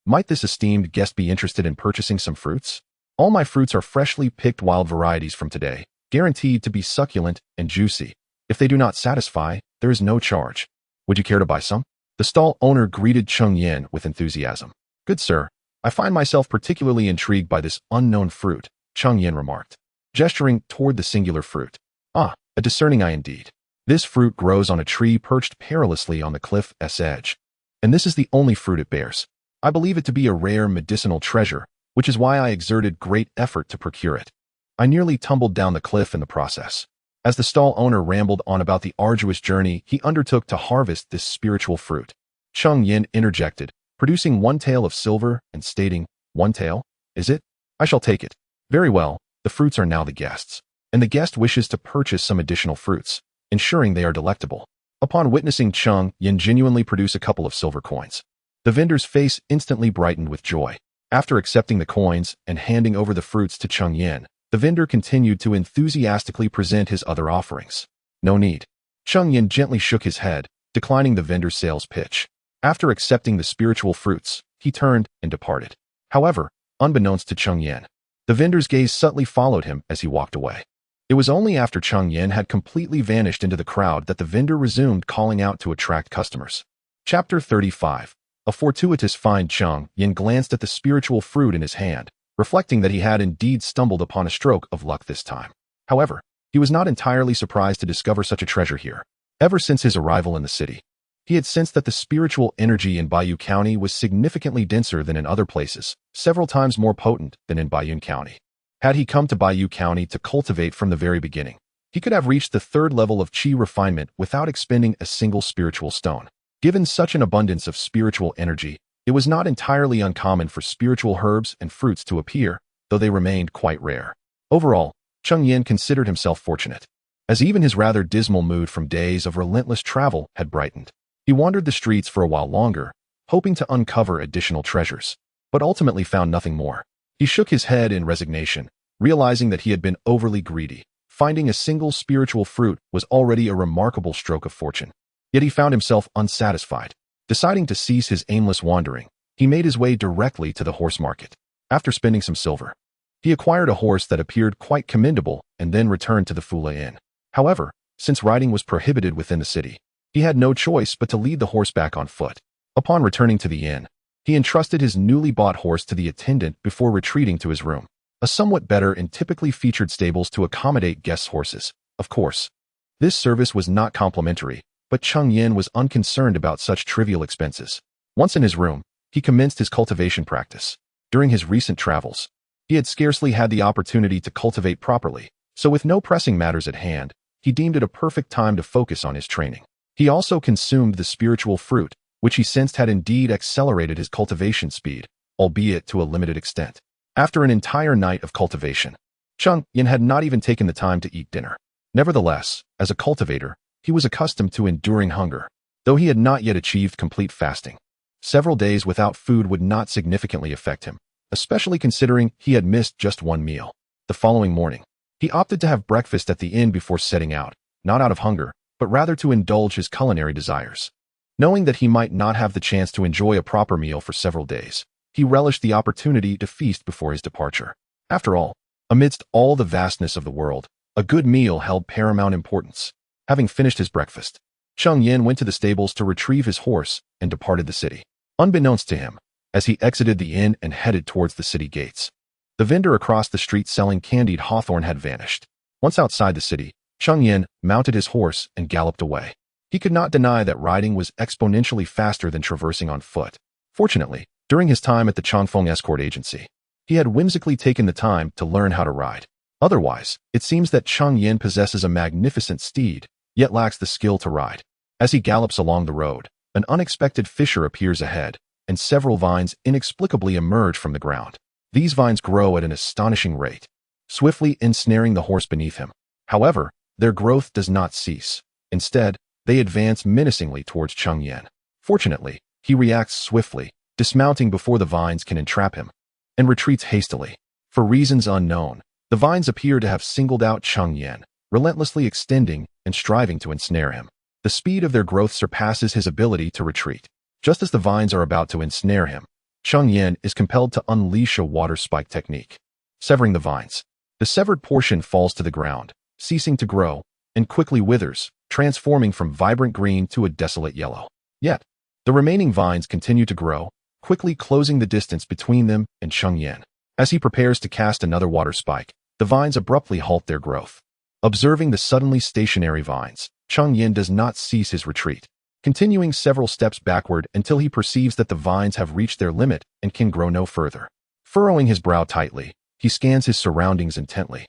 Might this esteemed guest be interested in purchasing some fruits? All my fruits are freshly picked wild varieties from today, guaranteed to be succulent and juicy. If they do not satisfy, there is no charge. Would you care to buy some? The stall owner greeted Cheng Yan with enthusiasm. Good sir, I find myself particularly intrigued by this unknown fruit, Cheng Yan remarked, gesturing toward the singular fruit. A discerning eye indeed. This fruit grows on a tree perched perilously on the cliff's edge. And this is the only fruit it bears. I believe it to be a rare medicinal treasure, which is why I exerted great effort to procure it. I nearly tumbled down the cliff in the process. As the stall owner rambled on about the arduous journey he undertook to harvest this spiritual fruit, Cheng Yan interjected, producing 1 tael of silver and stating, 1 tael? Is it? I shall take it. Very well, the fruits are now the guest's, and the guest wishes to purchase some additional fruits, ensuring they are delectable. Upon witnessing Cheng Yan genuinely produce a couple of silver coins, the vendor's face instantly brightened with joy. After accepting the coins and handing over the fruits to Cheng Yan, the vendor continued to enthusiastically present his other offerings. No need. Cheng Yan gently shook his head, declining the vendor's sales pitch. After accepting the spiritual fruits, he turned and departed. However, unbeknownst to Cheng Yan, the vendor's gaze subtly followed him as he walked away. It was only after Cheng Yan had completely vanished into the crowd that the vendor resumed calling out to attract customers. Chapter 35. A fortuitous find. Cheng Yan glanced at the spiritual fruit in his hand, reflecting that he had indeed stumbled upon a stroke of luck this time. However, he was not entirely surprised to discover such a treasure here. Ever since his arrival in the city, he had sensed that the spiritual energy in Bayou County was significantly denser than in other places, several times more potent than in Bayou County. Had he come to Bayou County to cultivate from the very beginning, he could have reached the 3rd level of chi refinement without expending a single spiritual stone. Given such an abundance of spiritual energy, it was not entirely uncommon for spiritual herbs and fruits to appear, though they remained quite rare. Overall, Cheng Yan considered himself fortunate, as even his rather dismal mood from days of relentless travel had brightened. He wandered the streets for a while longer, hoping to uncover additional treasures, but ultimately found nothing more. He shook his head in resignation, realizing that he had been overly greedy. Finding a single spiritual fruit was already a remarkable stroke of fortune. Yet he found himself unsatisfied. Deciding to cease his aimless wandering, he made his way directly to the horse market. After spending some silver, he acquired a horse that appeared quite commendable and then returned to the Fula Inn. However, since riding was prohibited within the city, he had no choice but to lead the horse back on foot. Upon returning to the inn, he entrusted his newly bought horse to the attendant before retreating to his room. A somewhat better and typically featured stables to accommodate guests' horses, of course. This service was not complimentary, but Cheng Yan was unconcerned about such trivial expenses. Once in his room, he commenced his cultivation practice. During his recent travels, he had scarcely had the opportunity to cultivate properly, so with no pressing matters at hand, he deemed it a perfect time to focus on his training. He also consumed the spiritual fruit, which he sensed had indeed accelerated his cultivation speed, albeit to a limited extent. After an entire night of cultivation, Cheng Yan had not even taken the time to eat dinner. Nevertheless, as a cultivator, he was accustomed to enduring hunger, though he had not yet achieved complete fasting. Several days without food would not significantly affect him, especially considering he had missed just one meal. The following morning, he opted to have breakfast at the inn before setting out, not out of hunger, but rather to indulge his culinary desires. Knowing that he might not have the chance to enjoy a proper meal for several days, he relished the opportunity to feast before his departure. After all, amidst all the vastness of the world, a good meal held paramount importance. Having finished his breakfast, Cheng Yan went to the stables to retrieve his horse and departed the city. Unbeknownst to him, as he exited the inn and headed towards the city gates, the vendor across the street selling candied hawthorn had vanished. Once outside the city, Cheng Yan mounted his horse and galloped away. He could not deny that riding was exponentially faster than traversing on foot. Fortunately, during his time at the Changfeng escort agency, he had whimsically taken the time to learn how to ride. Otherwise, it seems that Cheng Yan possesses a magnificent steed, yet lacks the skill to ride. As he gallops along the road, an unexpected fissure appears ahead, and several vines inexplicably emerge from the ground. These vines grow at an astonishing rate, swiftly ensnaring the horse beneath him. However, their growth does not cease. Instead, they advance menacingly towards Cheng Yan. Fortunately, he reacts swiftly, dismounting before the vines can entrap him, and retreats hastily. For reasons unknown, the vines appear to have singled out Cheng Yan, relentlessly extending and striving to ensnare him. The speed of their growth surpasses his ability to retreat. Just as the vines are about to ensnare him, Cheng Yan is compelled to unleash a water spike technique. Severing the vines, the severed portion falls to the ground, ceasing to grow, and quickly withers, transforming from vibrant green to a desolate yellow. Yet, the remaining vines continue to grow, quickly closing the distance between them and Cheng Yan. As he prepares to cast another water spike, the vines abruptly halt their growth. Observing the suddenly stationary vines, Cheng Yan does not cease his retreat, continuing several steps backward until he perceives that the vines have reached their limit and can grow no further. Furrowing his brow tightly, he scans his surroundings intently,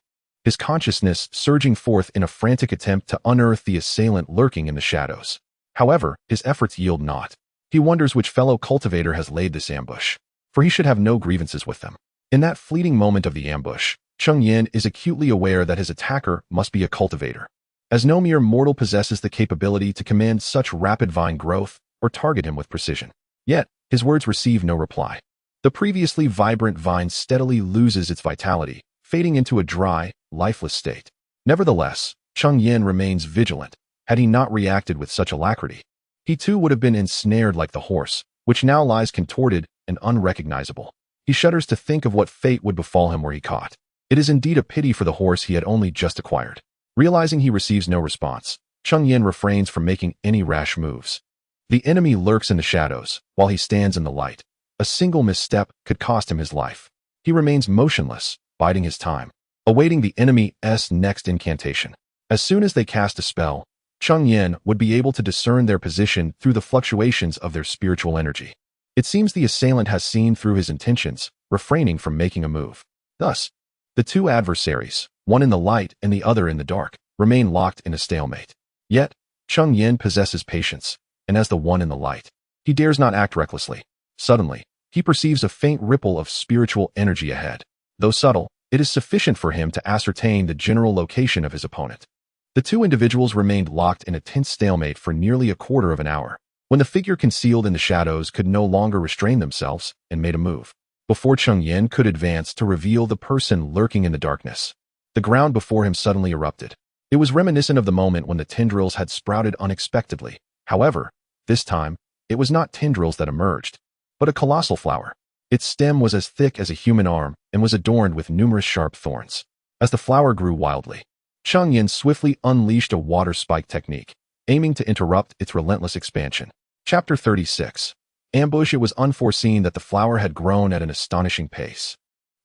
his consciousness surging forth in a frantic attempt to unearth the assailant lurking in the shadows. However, his efforts yield naught. He wonders which fellow cultivator has laid this ambush, for he should have no grievances with them. In that fleeting moment of the ambush, Cheng Yan is acutely aware that his attacker must be a cultivator, as no mere mortal possesses the capability to command such rapid vine growth or target him with precision. Yet, his words receive no reply. The previously vibrant vine steadily loses its vitality, fading into a dry, lifeless state. Nevertheless, Cheng Yan remains vigilant. Had he not reacted with such alacrity, he too would have been ensnared like the horse, which now lies contorted and unrecognizable. He shudders to think of what fate would befall him were he caught. It is indeed a pity for the horse he had only just acquired. Realizing he receives no response, Cheng Yan refrains from making any rash moves. The enemy lurks in the shadows, while he stands in the light. A single misstep could cost him his life. He remains motionless, biding his time, awaiting the enemy's next incantation. As soon as they cast a spell, Cheng Yan would be able to discern their position through the fluctuations of their spiritual energy. It seems the assailant has seen through his intentions, refraining from making a move. Thus, the two adversaries, one in the light and the other in the dark, remain locked in a stalemate. Yet, Cheng Yan possesses patience, and as the one in the light, he dares not act recklessly. Suddenly, he perceives a faint ripple of spiritual energy ahead. Though subtle, it is sufficient for him to ascertain the general location of his opponent. The two individuals remained locked in a tense stalemate for nearly a quarter of an hour, when the figure concealed in the shadows could no longer restrain themselves and made a move. Before Cheng Yan could advance to reveal the person lurking in the darkness, the ground before him suddenly erupted. It was reminiscent of the moment when the tendrils had sprouted unexpectedly. However, this time, it was not tendrils that emerged, but a colossal flower. Its stem was as thick as a human arm and was adorned with numerous sharp thorns. As the flower grew wildly, Cheng Yan swiftly unleashed a water spike technique, aiming to interrupt its relentless expansion. Chapter 36. ambush, it was unforeseen that the flower had grown at an astonishing pace.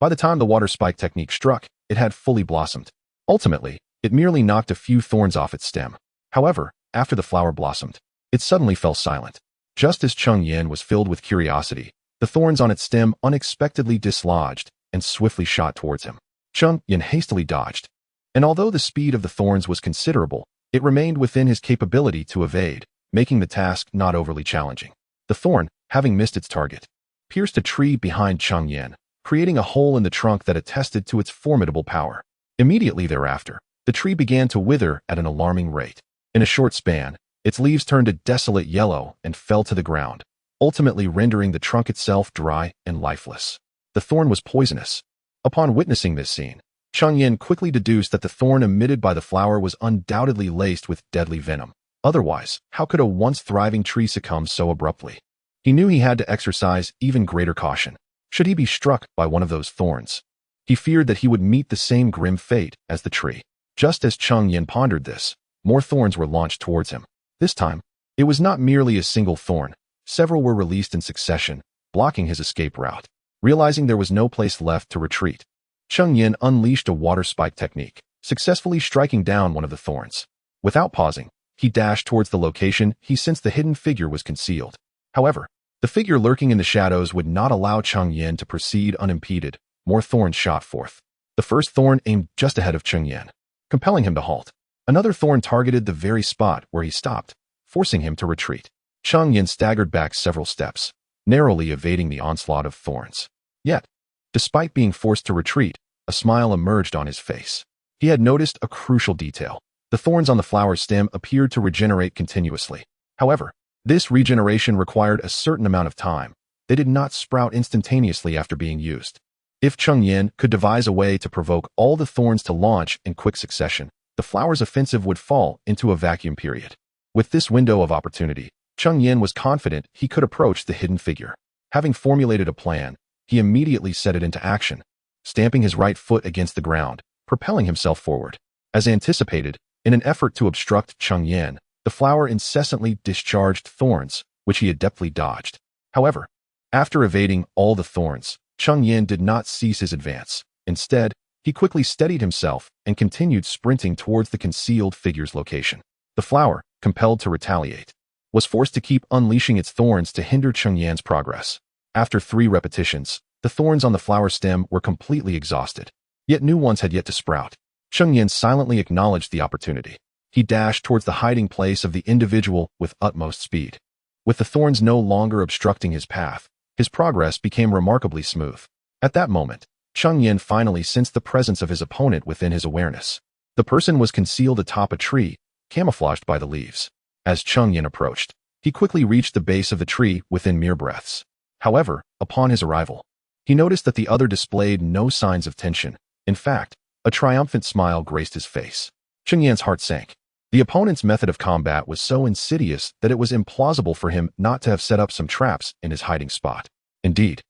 By the time the water spike technique struck, it had fully blossomed. Ultimately, it merely knocked a few thorns off its stem. However, after the flower blossomed, it suddenly fell silent. Just as Cheng Yan was filled with curiosity, the thorns on its stem unexpectedly dislodged and swiftly shot towards him. Cheng Yan hastily dodged, and although the speed of the thorns was considerable, it remained within his capability to evade, making the task not overly challenging. The thorn, having missed its target, pierced a tree behind Cheng Yan, creating a hole in the trunk that attested to its formidable power. Immediately thereafter, the tree began to wither at an alarming rate. In a short span, its leaves turned a desolate yellow and fell to the ground, ultimately rendering the trunk itself dry and lifeless. The thorn was poisonous. Upon witnessing this scene, Cheng Yan quickly deduced that the thorn emitted by the flower was undoubtedly laced with deadly venom. Otherwise, how could a once thriving tree succumb so abruptly? He knew he had to exercise even greater caution. Should he be struck by one of those thorns, he feared that he would meet the same grim fate as the tree. Just as Cheng Yan pondered this, more thorns were launched towards him. This time, it was not merely a single thorn. Several were released in succession, blocking his escape route. Realizing there was no place left to retreat, Cheng Yan unleashed a water spike technique, successfully striking down one of the thorns. Without pausing, he dashed towards the location he sensed the hidden figure was concealed. However, the figure lurking in the shadows would not allow Cheng Yan to proceed unimpeded. More thorns shot forth. The first thorn aimed just ahead of Cheng Yan, compelling him to halt. Another thorn targeted the very spot where he stopped, forcing him to retreat. Cheng Yan staggered back several steps, narrowly evading the onslaught of thorns. Yet, despite being forced to retreat, a smile emerged on his face. He had noticed a crucial detail. The thorns on the flower's stem appeared to regenerate continuously. However, this regeneration required a certain amount of time. They did not sprout instantaneously after being used. If Cheng Yan could devise a way to provoke all the thorns to launch in quick succession, the flower's offensive would fall into a vacuum period. With this window of opportunity, Cheng Yan was confident he could approach the hidden figure. Having formulated a plan, he immediately set it into action, stamping his right foot against the ground, propelling himself forward. As anticipated, in an effort to obstruct Cheng Yan, the flower incessantly discharged thorns, which he adeptly dodged. However, after evading all the thorns, Cheng Yan did not cease his advance. Instead, he quickly steadied himself and continued sprinting towards the concealed figure's location. The flower, compelled to retaliate, was forced to keep unleashing its thorns to hinder Cheng Yan's progress. After 3 repetitions, the thorns on the flower stem were completely exhausted, yet new ones had yet to sprout. Cheng Yan silently acknowledged the opportunity. He dashed towards the hiding place of the individual with utmost speed. With the thorns no longer obstructing his path, his progress became remarkably smooth. At that moment, Cheng Yan finally sensed the presence of his opponent within his awareness. The person was concealed atop a tree, camouflaged by the leaves. As Cheng Yan approached, he quickly reached the base of the tree within mere breaths. However, upon his arrival, he noticed that the other displayed no signs of tension. In fact, a triumphant smile graced his face. Cheng Yan's heart sank. The opponent's method of combat was so insidious that it was implausible for him not to have set up some traps in his hiding spot. Indeed,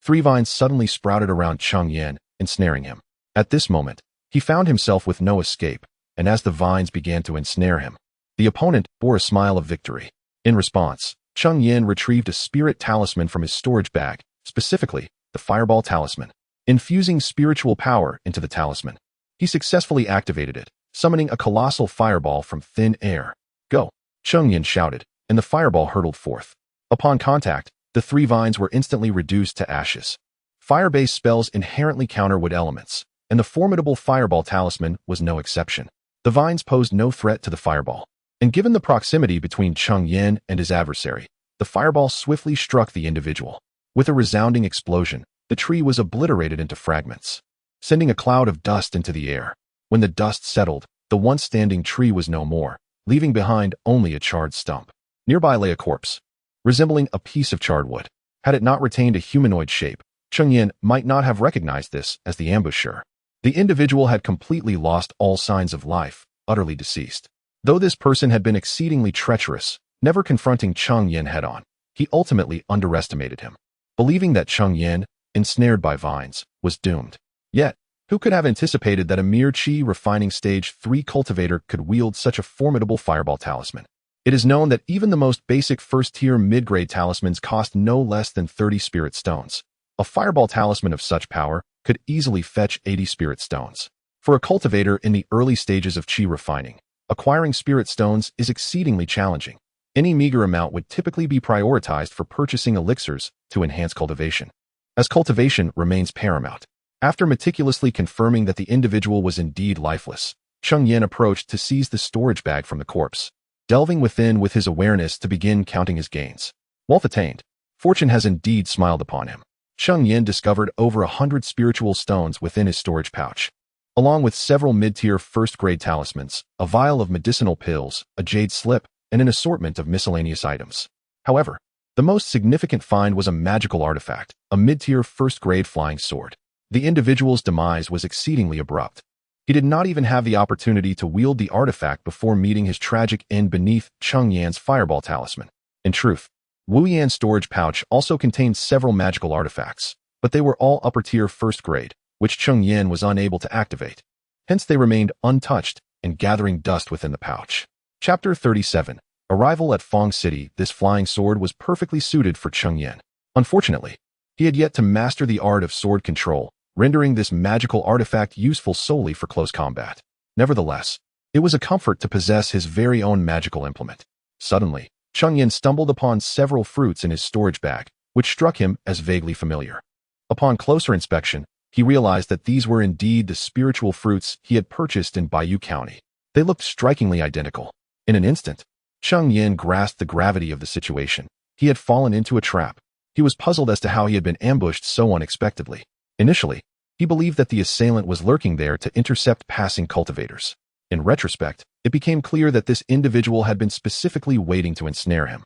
3 vines suddenly sprouted around Cheng Yan, ensnaring him. At this moment, he found himself with no escape, and as the vines began to ensnare him, the opponent bore a smile of victory. In response, Cheng Yan retrieved a spirit talisman from his storage bag, specifically, the Fireball Talisman. Infusing spiritual power into the talisman, he successfully activated it, summoning a colossal fireball from thin air. "Go!" Cheng Yan shouted, and the fireball hurtled forth. Upon contact, the 3 vines were instantly reduced to ashes. Fire-based spells inherently counter wood elements, and the formidable Fireball Talisman was no exception. The vines posed no threat to the fireball, and given the proximity between Cheng Yan and his adversary, the fireball swiftly struck the individual. With a resounding explosion, the tree was obliterated into fragments, sending a cloud of dust into the air. When the dust settled, the once standing tree was no more, leaving behind only a charred stump. Nearby lay a corpse, resembling a piece of charred wood. Had it not retained a humanoid shape, Cheng Yan might not have recognized this as the ambusher. The individual had completely lost all signs of life, utterly deceased. Though this person had been exceedingly treacherous, never confronting Cheng Yan head-on, he ultimately underestimated him, believing that Cheng Yan, ensnared by vines, was doomed. Yet, who could have anticipated that a mere Qi refining stage 3 cultivator could wield such a formidable fireball talisman? It is known that even the most basic first-tier mid-grade talismans cost no less than 30 spirit stones. A fireball talisman of such power could easily fetch 80 spirit stones. For a cultivator in the early stages of chi refining, acquiring spirit stones is exceedingly challenging. Any meager amount would typically be prioritized for purchasing elixirs to enhance cultivation, as cultivation remains paramount. After meticulously confirming that the individual was indeed lifeless, Cheng Yan approached to seize the storage bag from the corpse, delving within with his awareness to begin counting his gains. Wealth attained. Fortune has indeed smiled upon him. Cheng Yan discovered over 100 spiritual stones within his storage pouch, along with several mid-tier first-grade talismans, a vial of medicinal pills, a jade slip, and an assortment of miscellaneous items. However, the most significant find was a magical artifact, a mid-tier first-grade flying sword. The individual's demise was exceedingly abrupt. He did not even have the opportunity to wield the artifact before meeting his tragic end beneath Cheng Yan's fireball talisman. In truth, Wu Yan's storage pouch also contained several magical artifacts, but they were all upper-tier first-grade, which Cheng Yan was unable to activate. Hence they remained untouched and gathering dust within the pouch. Chapter 37. Arrival at Fong City. This flying sword was perfectly suited for Cheng Yan. Unfortunately, he had yet to master the art of sword control, rendering this magical artifact useful solely for close combat. Nevertheless, it was a comfort to possess his very own magical implement. Suddenly, Cheng Yan stumbled upon several fruits in his storage bag, which struck him as vaguely familiar. Upon closer inspection, he realized that these were indeed the spiritual fruits he had purchased in Bayou County. They looked strikingly identical. In an instant, Cheng Yan grasped the gravity of the situation. He had fallen into a trap. He was puzzled as to how he had been ambushed so unexpectedly. Initially, he believed that the assailant was lurking there to intercept passing cultivators. In retrospect, it became clear that this individual had been specifically waiting to ensnare him.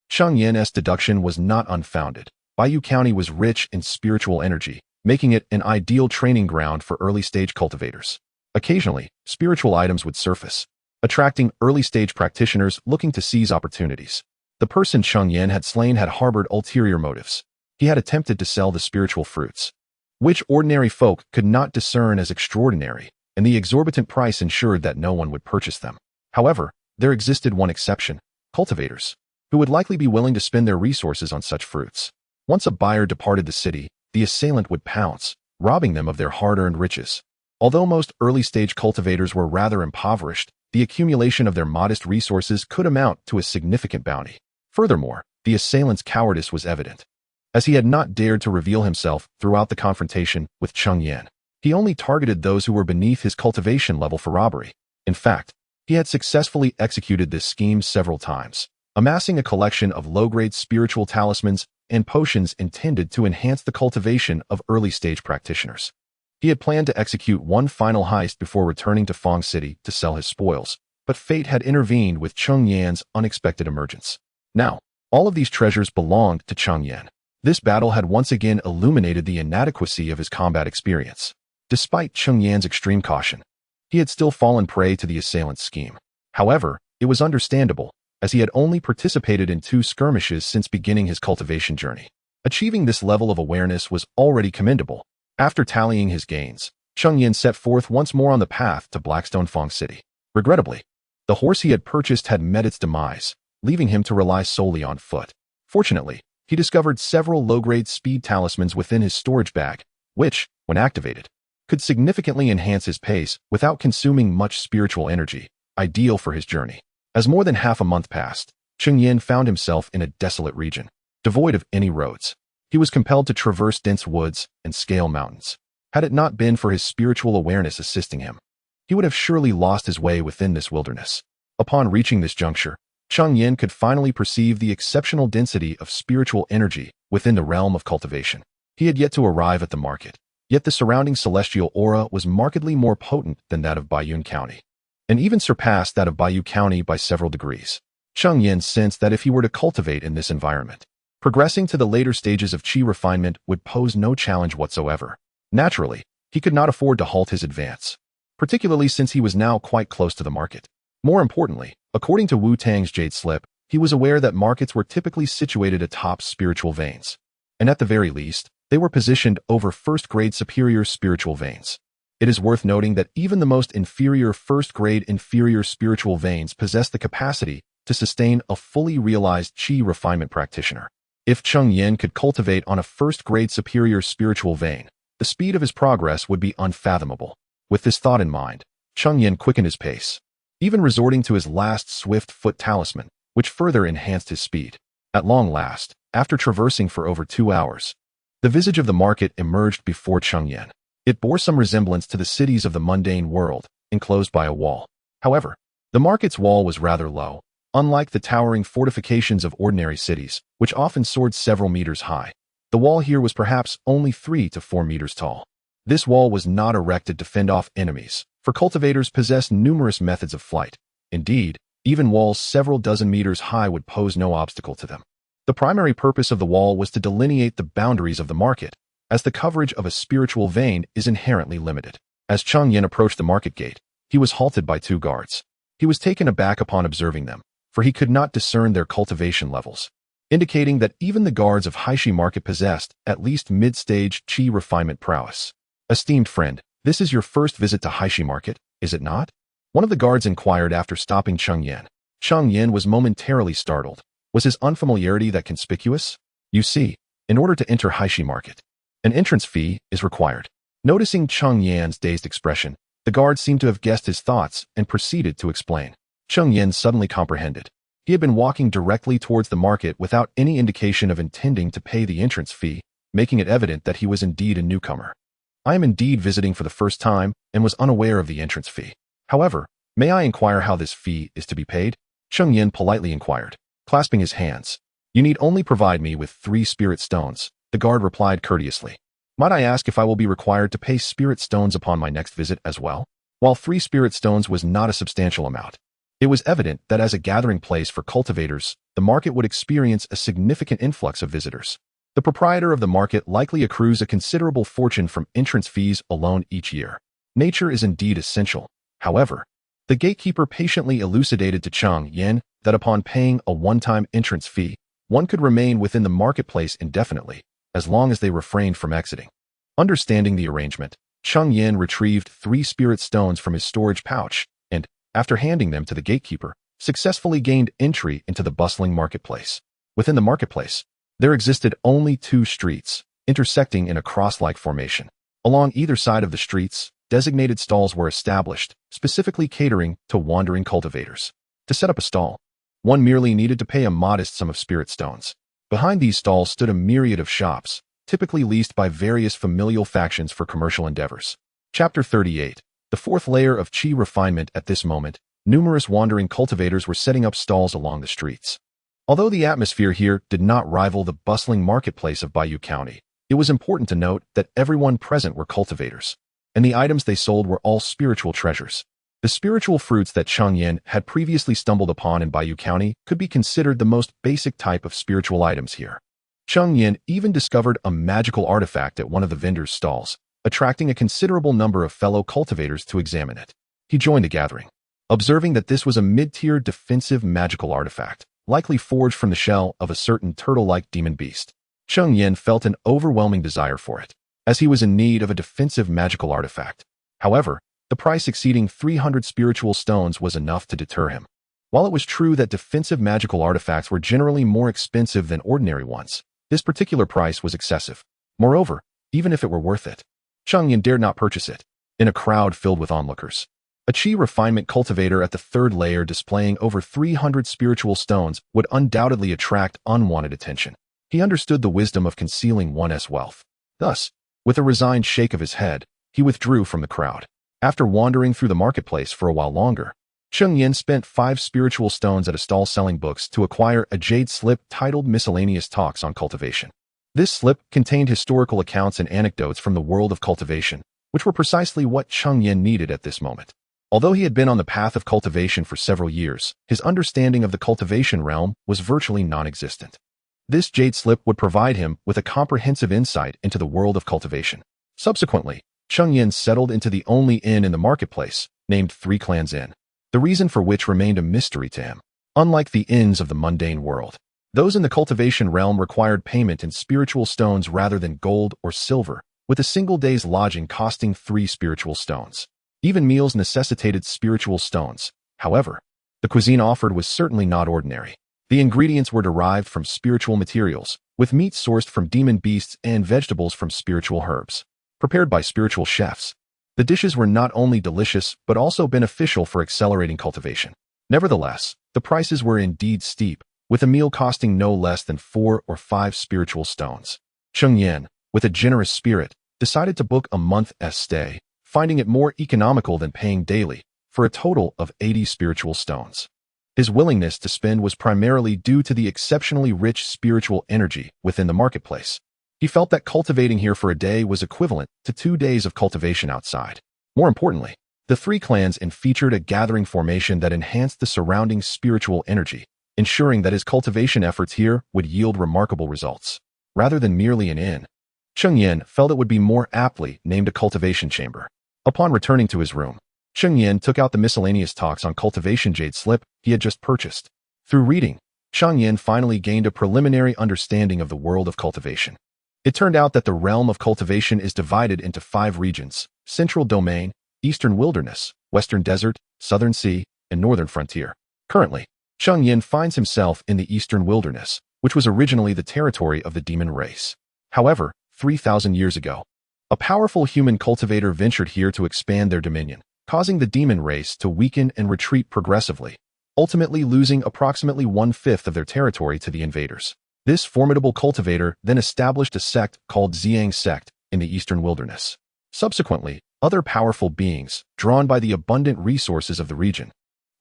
Cheng Yan's deduction was not unfounded. Bayou County was rich in spiritual energy, making it an ideal training ground for early-stage cultivators. Occasionally, spiritual items would surface, attracting early-stage practitioners looking to seize opportunities. The person Cheng Yan had slain had harbored ulterior motives. He had attempted to sell the spiritual fruits, which ordinary folk could not discern as extraordinary, and the exorbitant price ensured that no one would purchase them. However, there existed one exception: cultivators, who would likely be willing to spend their resources on such fruits. Once a buyer departed the city, the assailant would pounce, robbing them of their hard-earned riches. Although most early-stage cultivators were rather impoverished, the accumulation of their modest resources could amount to a significant bounty. Furthermore, the assailant's cowardice was evident, as he had not dared to reveal himself throughout the confrontation with Cheng Yan. He only targeted those who were beneath his cultivation level for robbery. In fact, he had successfully executed this scheme several times, amassing a collection of low-grade spiritual talismans and potions intended to enhance the cultivation of early-stage practitioners. He had planned to execute one final heist before returning to Fong City to sell his spoils, but fate had intervened with Cheng Yan's unexpected emergence. Now, all of these treasures belonged to Cheng Yan. This battle had once again illuminated the inadequacy of his combat experience. Despite Cheng Yan's extreme caution, he had still fallen prey to the assailant's scheme. However, it was understandable, as he had only participated in 2 skirmishes since beginning his cultivation journey. Achieving this level of awareness was already commendable. After tallying his gains, Cheng Yan set forth once more on the path to Blackstone Fong City. Regrettably, the horse he had purchased had met its demise, leaving him to rely solely on foot. Fortunately, he discovered several low-grade speed talismans within his storage bag, which, when activated, could significantly enhance his pace without consuming much spiritual energy, ideal for his journey. As more than half a month passed, Cheng Yan found himself in a desolate region, devoid of any roads. He was compelled to traverse dense woods and scale mountains. Had it not been for his spiritual awareness assisting him, he would have surely lost his way within this wilderness. Upon reaching this juncture, Cheng Yan could finally perceive the exceptional density of spiritual energy within the realm of cultivation. He had yet to arrive at the market, yet the surrounding celestial aura was markedly more potent than that of Bayou County, and even surpassed that of Bayou County by several degrees. Cheng Yan sensed that if he were to cultivate in this environment, progressing to the later stages of chi refinement would pose no challenge whatsoever. Naturally, he could not afford to halt his advance, particularly since he was now quite close to the market. More importantly, according to Wu Tang's Jade Slip, he was aware that markets were typically situated atop spiritual veins, and at the very least, they were positioned over first-grade superior spiritual veins. It is worth noting that even the most inferior first-grade inferior spiritual veins possess the capacity to sustain a fully realized qi refinement practitioner. If Cheng Yan could cultivate on a first-grade superior spiritual vein, the speed of his progress would be unfathomable. With this thought in mind, Cheng Yan quickened his pace, even resorting to his last swift foot talisman, which further enhanced his speed. At long last, after traversing for over 2 hours, the visage of the market emerged before Cheng Yan. It bore some resemblance to the cities of the mundane world, enclosed by a wall. However, the market's wall was rather low, unlike the towering fortifications of ordinary cities, which often soared several meters high. The wall here was perhaps only 3 to 4 meters tall. This wall was not erected to fend off enemies, for cultivators possess numerous methods of flight. Indeed, even walls several dozen meters high would pose no obstacle to them. The primary purpose of the wall was to delineate the boundaries of the market, as the coverage of a spiritual vein is inherently limited. As Cheng Yan approached the market gate, he was halted by 2 guards. He was taken aback upon observing them, for he could not discern their cultivation levels, indicating that even the guards of Haishi Market possessed at least mid-stage qi refinement prowess. Esteemed friend, this is your first visit to Haishi Market, is it not? One of the guards inquired after stopping Cheng Yan. Cheng Yan was momentarily startled. Was his unfamiliarity that conspicuous? You see, in order to enter Haishi Market, an entrance fee is required. Noticing Cheng Yan's dazed expression, the guard seemed to have guessed his thoughts and proceeded to explain. Cheng Yan suddenly comprehended. He had been walking directly towards the market without any indication of intending to pay the entrance fee, making it evident that he was indeed a newcomer. I am indeed visiting for the first time and was unaware of the entrance fee. However, may I inquire how this fee is to be paid? Cheng Yan politely inquired, clasping his hands. You need only provide me with 3 spirit stones, the guard replied courteously. Might I ask if I will be required to pay spirit stones upon my next visit as well? While 3 spirit stones was not a substantial amount, it was evident that as a gathering place for cultivators, the market would experience a significant influx of visitors. The proprietor of the market likely accrues a considerable fortune from entrance fees alone each year. Nature is indeed essential. However, the gatekeeper patiently elucidated to Cheng Yan that upon paying a one-time entrance fee, one could remain within the marketplace indefinitely, as long as they refrained from exiting. Understanding the arrangement, Cheng Yan retrieved 3 spirit stones from his storage pouch and, after handing them to the gatekeeper, successfully gained entry into the bustling marketplace. Within the marketplace, there existed only 2 streets, intersecting in a cross-like formation. Along either side of the streets, designated stalls were established, specifically catering to wandering cultivators. To set up a stall, one merely needed to pay a modest sum of spirit stones. Behind these stalls stood a myriad of shops, typically leased by various familial factions for commercial endeavors. Chapter 38. The 4th layer of qi refinement. At this moment, numerous wandering cultivators were setting up stalls along the streets. Although the atmosphere here did not rival the bustling marketplace of Bayou County, it was important to note that everyone present were cultivators, and the items they sold were all spiritual treasures. The spiritual fruits that Cheng Yan had previously stumbled upon in Bayou County could be considered the most basic type of spiritual items here. Cheng Yan even discovered a magical artifact at one of the vendors' stalls, attracting a considerable number of fellow cultivators to examine it. He joined the gathering, observing that this was a mid-tier defensive magical artifact, likely forged from the shell of a certain turtle-like demon beast. Cheng Yan felt an overwhelming desire for it, as he was in need of a defensive magical artifact. However, the price exceeding 300 spiritual stones was enough to deter him. While it was true that defensive magical artifacts were generally more expensive than ordinary ones, this particular price was excessive. Moreover, even if it were worth it, Cheng Yan dared not purchase it. In a crowd filled with onlookers, a qi refinement cultivator at the 3rd layer displaying over 300 spiritual stones would undoubtedly attract unwanted attention. He understood the wisdom of concealing one's wealth. Thus, with a resigned shake of his head, he withdrew from the crowd. After wandering through the marketplace for a while longer, Cheng Yan spent 5 spiritual stones at a stall selling books to acquire a jade slip titled Miscellaneous Talks on Cultivation. This slip contained historical accounts and anecdotes from the world of cultivation, which were precisely what Cheng Yan needed at this moment. Although he had been on the path of cultivation for several years, his understanding of the cultivation realm was virtually non-existent. This jade slip would provide him with a comprehensive insight into the world of cultivation. Subsequently, Cheng Yan settled into the only inn in the marketplace, named 3 Clans Inn, the reason for which remained a mystery to him. Unlike the inns of the mundane world, those in the cultivation realm required payment in spiritual stones rather than gold or silver, with a single day's lodging costing 3 spiritual stones. Even meals necessitated spiritual stones. However, The cuisine offered was certainly not ordinary. The ingredients were derived from spiritual materials, with meat sourced from demon beasts and vegetables from spiritual herbs. Prepared by spiritual chefs, the dishes were not only delicious but also beneficial for accelerating cultivation. Nevertheless, the prices were indeed steep, with a meal costing no less than 4 or 5 spiritual stones. Cheng Yan, with a generous spirit, decided to book a month's stay, finding it more economical than paying daily, for a total of 80 spiritual stones. His willingness to spend was primarily due to the exceptionally rich spiritual energy within the marketplace. He felt that cultivating here for a day was equivalent to 2 days of cultivation outside. More importantly, the 3 clans featured a gathering formation that enhanced the surrounding spiritual energy, ensuring that his cultivation efforts here would yield remarkable results. Rather than merely an inn, Cheng Yan felt it would be more aptly named a cultivation chamber. Upon returning to his room, Cheng Yan took out the miscellaneous talks on cultivation jade slip he had just purchased. Through reading, Cheng Yan finally gained a preliminary understanding of the world of cultivation. It turned out that the realm of cultivation is divided into 5 regions: Central Domain, Eastern Wilderness, Western Desert, Southern Sea, and Northern Frontier. Currently, Cheng Yan finds himself in the Eastern Wilderness, which was originally the territory of the demon race. However, 3,000 years ago, a powerful human cultivator ventured here to expand their dominion, causing the demon race to weaken and retreat progressively, ultimately losing approximately 1/5 of their territory to the invaders. This formidable cultivator then established a sect called Xianxia sect in the Eastern Wilderness. Subsequently, other powerful beings, drawn by the abundant resources of the region,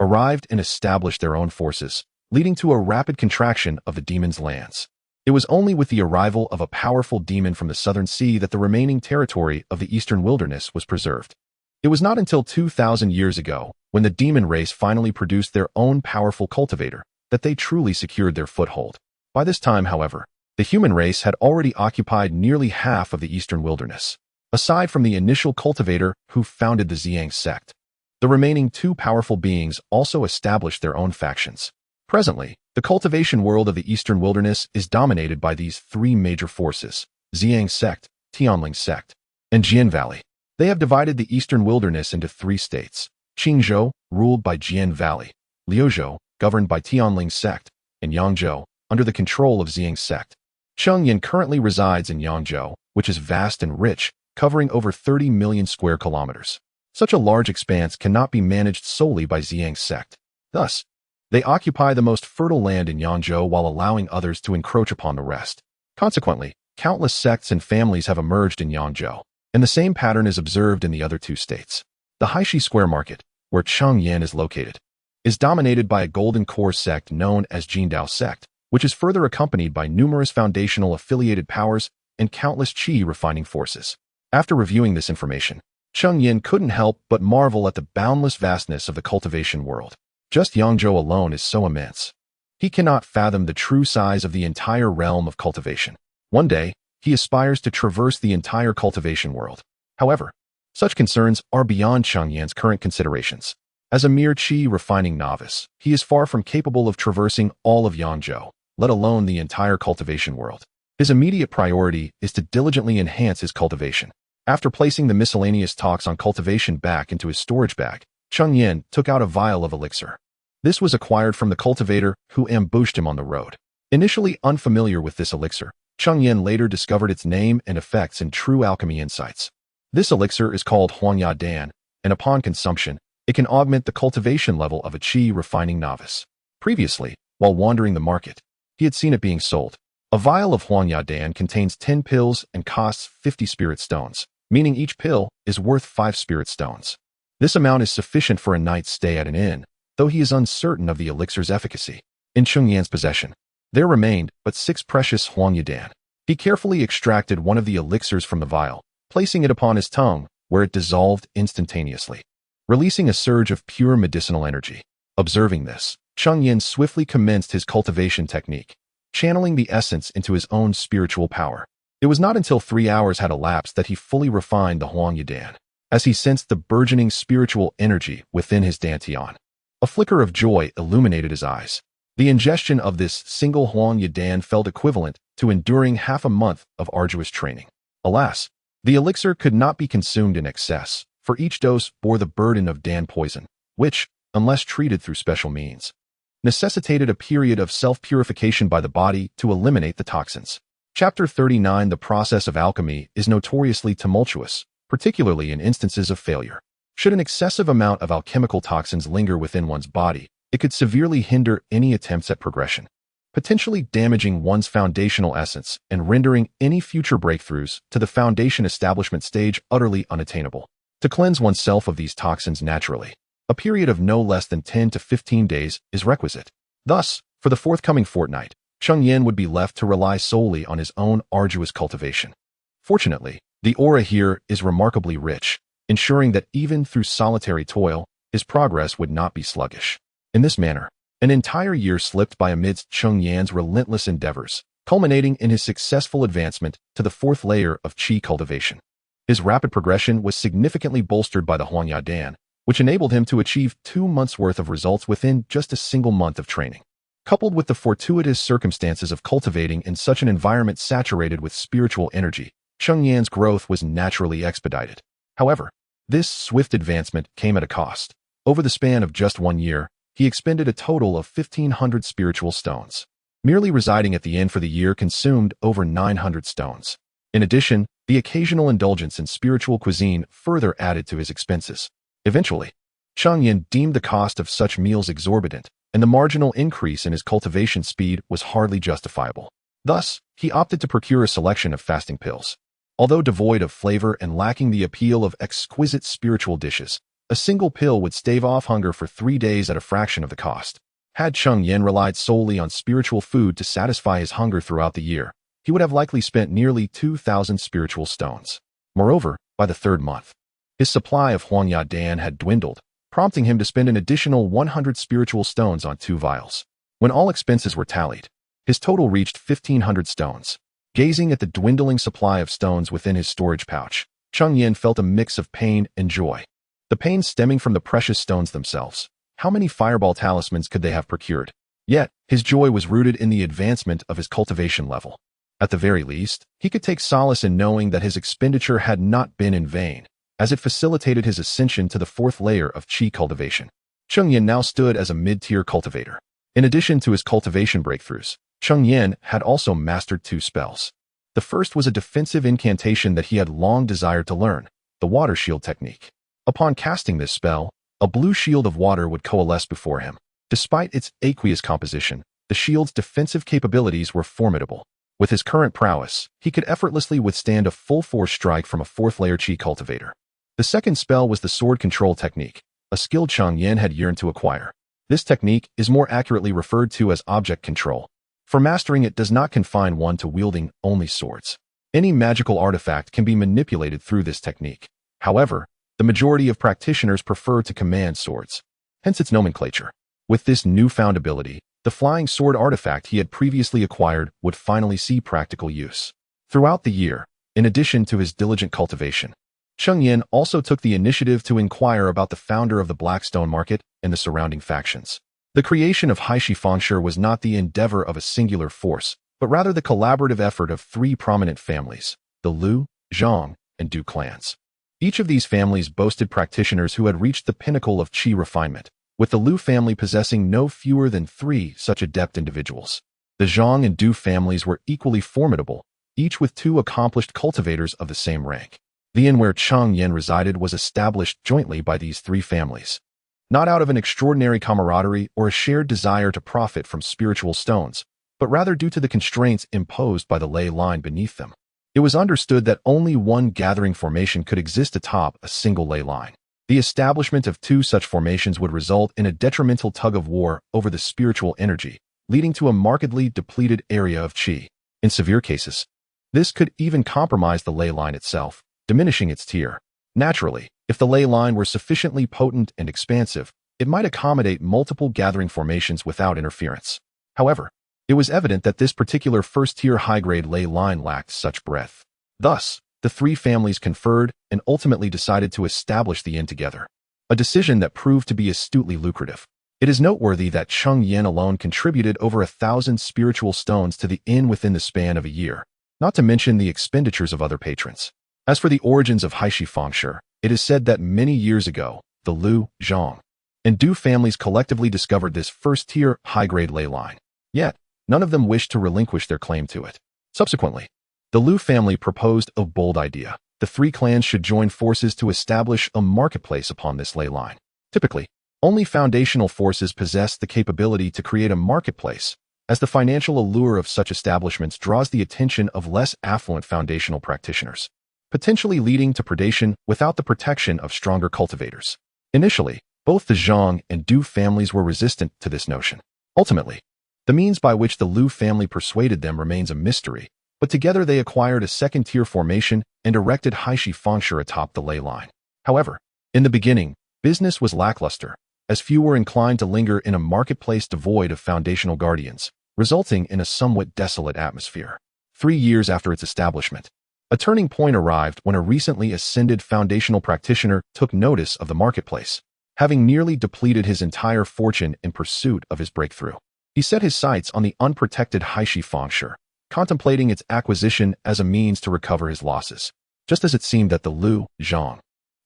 arrived and established their own forces, leading to a rapid contraction of the demon's lands. It was only with the arrival of a powerful demon from the Southern Sea that the remaining territory of the Eastern Wilderness was preserved. It was not until 2,000 years ago, when the demon race finally produced their own powerful cultivator, that they truly secured their foothold. By this time, however, the human race had already occupied nearly half of the Eastern Wilderness. Aside from the initial cultivator who founded the Xianxia sect, the remaining 2 powerful beings also established their own factions. Presently, the cultivation world of the Eastern Wilderness is dominated by these 3 major forces: Xianxia sect, Tianling sect, and Jian Valley. They have divided the Eastern Wilderness into 3 states: Qingzhou, ruled by Jian Valley; Liuzhou, governed by Tianling sect; and Yangzhou, under the control of Xianxia sect. Cheng Yan currently resides in Yangzhou, which is vast and rich, covering over 30 million square kilometers. Such a large expanse cannot be managed solely by Xianxia sect. Thus, they occupy the most fertile land in Yangzhou while allowing others to encroach upon the rest. Consequently, countless sects and families have emerged in Yangzhou, and the same pattern is observed in the other 2 states. The Haishi Square Market, where Cheng Yan is located, is dominated by a golden core sect known as Jindao sect, which is further accompanied by numerous foundational affiliated powers and countless qi refining forces. After reviewing this information, Cheng Yan couldn't help but marvel at the boundless vastness of the cultivation world. Just Yangzhou alone is so immense. He cannot fathom the true size of the entire realm of cultivation. One day, he aspires to traverse the entire cultivation world. However, such concerns are beyond Cheng Yan's current considerations. As a mere qi refining novice, he is far from capable of traversing all of Yangzhou, let alone the entire cultivation world. His immediate priority is to diligently enhance his cultivation. After placing the miscellaneous talks on cultivation back into his storage bag, Cheng Yan took out a vial of elixir. This was acquired from the cultivator who ambushed him on the road. Initially unfamiliar with this elixir, Cheng Yan later discovered its name and effects in True Alchemy Insights. This elixir is called Huangya Dan, and upon consumption, it can augment the cultivation level of a qi refining novice. Previously, while wandering the market, he had seen it being sold. A vial of Huangya Dan contains 10 pills and costs 50 spirit stones, meaning each pill is worth 5 spirit stones. This amount is sufficient for a night's stay at an inn, though he is uncertain of the elixir's efficacy. In Cheng Yan's possession, there remained but 6 precious Huangya Dan. He carefully extracted one of the elixirs from the vial, placing it upon his tongue, where it dissolved instantaneously, releasing a surge of pure medicinal energy. Observing this, Cheng Yan swiftly commenced his cultivation technique, channeling the essence into his own spiritual power. It was not until 3 hours had elapsed that he fully refined the Huangya Dan, as he sensed the burgeoning spiritual energy within his dantian. A flicker of joy illuminated his eyes. The ingestion of this single Huangya Dan felt equivalent to enduring half a month of arduous training. Alas, the elixir could not be consumed in excess, for each dose bore the burden of Dan poison, which, unless treated through special means, necessitated a period of self-purification by the body to eliminate the toxins. Chapter 39. The process of alchemy is notoriously tumultuous, particularly in instances of failure. Should an excessive amount of alchemical toxins linger within one's body, it could severely hinder any attempts at progression, potentially damaging one's foundational essence and rendering any future breakthroughs to the foundation establishment stage utterly unattainable. To cleanse oneself of these toxins naturally, a period of no less than 10 to 15 days is requisite. Thus, for the forthcoming fortnight, Cheng Yan would be left to rely solely on his own arduous cultivation. Fortunately, the aura here is remarkably rich, ensuring that even through solitary toil, his progress would not be sluggish. In this manner, an entire year slipped by amidst Cheng Yan's relentless endeavors, culminating in his successful advancement to the 4th layer of qi cultivation. His rapid progression was significantly bolstered by the Huanya Dan, which enabled him to achieve 2 months' worth of results within just a single month of training. Coupled with the fortuitous circumstances of cultivating in such an environment saturated with spiritual energy, Cheng Yan's growth was naturally expedited. However, this swift advancement came at a cost. Over the span of just 1 year, he expended a total of 1,500 spiritual stones. Merely residing at the inn for the year consumed over 900 stones. In addition, the occasional indulgence in spiritual cuisine further added to his expenses. Eventually, Cheng Yan deemed the cost of such meals exorbitant, and the marginal increase in his cultivation speed was hardly justifiable. Thus, he opted to procure a selection of fasting pills. Although devoid of flavor and lacking the appeal of exquisite spiritual dishes, a single pill would stave off hunger for 3 days at a fraction of the cost. Had Cheng Yan relied solely on spiritual food to satisfy his hunger throughout the year, he would have likely spent nearly 2,000 spiritual stones. Moreover, by the 3rd month, his supply of Huanya Dan had dwindled, prompting him to spend an additional 100 spiritual stones on 2 vials. When all expenses were tallied, his total reached 1,500 stones. Gazing at the dwindling supply of stones within his storage pouch, Cheng Yan felt a mix of pain and joy. The pain stemming from the precious stones themselves. How many fireball talismans could they have procured? Yet, his joy was rooted in the advancement of his cultivation level. At the very least, he could take solace in knowing that his expenditure had not been in vain, as it facilitated his ascension to the 4th layer of qi cultivation. Cheng Yan now stood as a mid-tier cultivator. In addition to his cultivation breakthroughs, Cheng Yan had also mastered 2 spells. The first was a defensive incantation that he had long desired to learn, the water shield technique. Upon casting this spell, a blue shield of water would coalesce before him. Despite its aqueous composition, the shield's defensive capabilities were formidable. With his current prowess, he could effortlessly withstand a full-force strike from a 4th layer qi cultivator. The second spell was the sword control technique, a skill Cheng Yan had yearned to acquire. This technique is more accurately referred to as object control. For mastering it does not confine one to wielding only swords. Any magical artifact can be manipulated through this technique. However, the majority of practitioners prefer to command swords, hence its nomenclature. With this newfound ability, the flying sword artifact he had previously acquired would finally see practical use. Throughout the year, in addition to his diligent cultivation, Cheng Yan also took the initiative to inquire about the founder of the Blackstone market and the surrounding factions. The creation of xianxia was not the endeavor of a singular force, but rather the collaborative effort of 3 prominent families, the Liu, Zhang, and Du clans. Each of these families boasted practitioners who had reached the pinnacle of qi refinement, with the Liu family possessing no fewer than 3 such adept individuals. The Zhang and Du families were equally formidable, each with 2 accomplished cultivators of the same rank. The inn where Cheng Yan resided was established jointly by these 3 families, not out of an extraordinary camaraderie or a shared desire to profit from spiritual stones, but rather due to the constraints imposed by the ley line beneath them. It was understood that only one gathering formation could exist atop a single ley line. The establishment of 2 such formations would result in a detrimental tug-of-war over the spiritual energy, leading to a markedly depleted area of qi. In severe cases, this could even compromise the ley line itself, diminishing its tier. Naturally, if the ley line were sufficiently potent and expansive, it might accommodate multiple gathering formations without interference. However, it was evident that this particular first-tier high-grade ley line lacked such breadth. Thus, the 3 families conferred and ultimately decided to establish the inn together, a decision that proved to be astutely lucrative. It is noteworthy that Cheng Yan alone contributed over 1,000 spiritual stones to the inn within the span of a year, not to mention the expenditures of other patrons. As for the origins of xianxia, it is said that many years ago, the Liu, Zhang, and Du families collectively discovered this first-tier, high-grade ley line. Yet, none of them wished to relinquish their claim to it. Subsequently, the Liu family proposed a bold idea. The three clans should join forces to establish a marketplace upon this ley line. Typically, only foundational forces possess the capability to create a marketplace, as the financial allure of such establishments draws the attention of less affluent foundational practitioners, potentially leading to predation without the protection of stronger cultivators. Initially, both the Zhang and Du families were resistant to this notion. Ultimately, the means by which the Liu family persuaded them remains a mystery, but together they acquired a second-tier formation and erected xianxia atop the ley line. However, in the beginning, business was lackluster, as few were inclined to linger in a marketplace devoid of foundational guardians, resulting in a somewhat desolate atmosphere. 3 years after its establishment, a turning point arrived when a recently ascended foundational practitioner took notice of the marketplace, having nearly depleted his entire fortune in pursuit of his breakthrough. He set his sights on the unprotected xianxia, contemplating its acquisition as a means to recover his losses. Just as it seemed that the Liu, Zhang,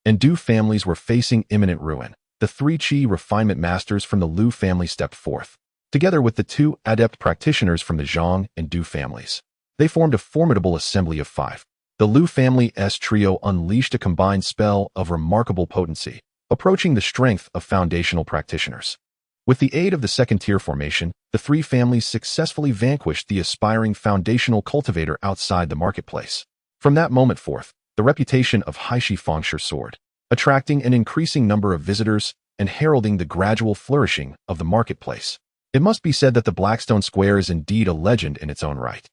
and Du families were facing imminent ruin, the three qi refinement masters from the Liu family stepped forth, together with the 2 adept practitioners from the Zhang and Du families. They formed a formidable assembly of 5. The Liu family's trio unleashed a combined spell of remarkable potency, approaching the strength of foundational practitioners. With the aid of the second-tier formation, the 3 families successfully vanquished the aspiring foundational cultivator outside the marketplace. From that moment forth, the reputation of xianxia soared, attracting an increasing number of visitors and heralding the gradual flourishing of the marketplace. It must be said that the Blackstone Square is indeed a legend in its own right.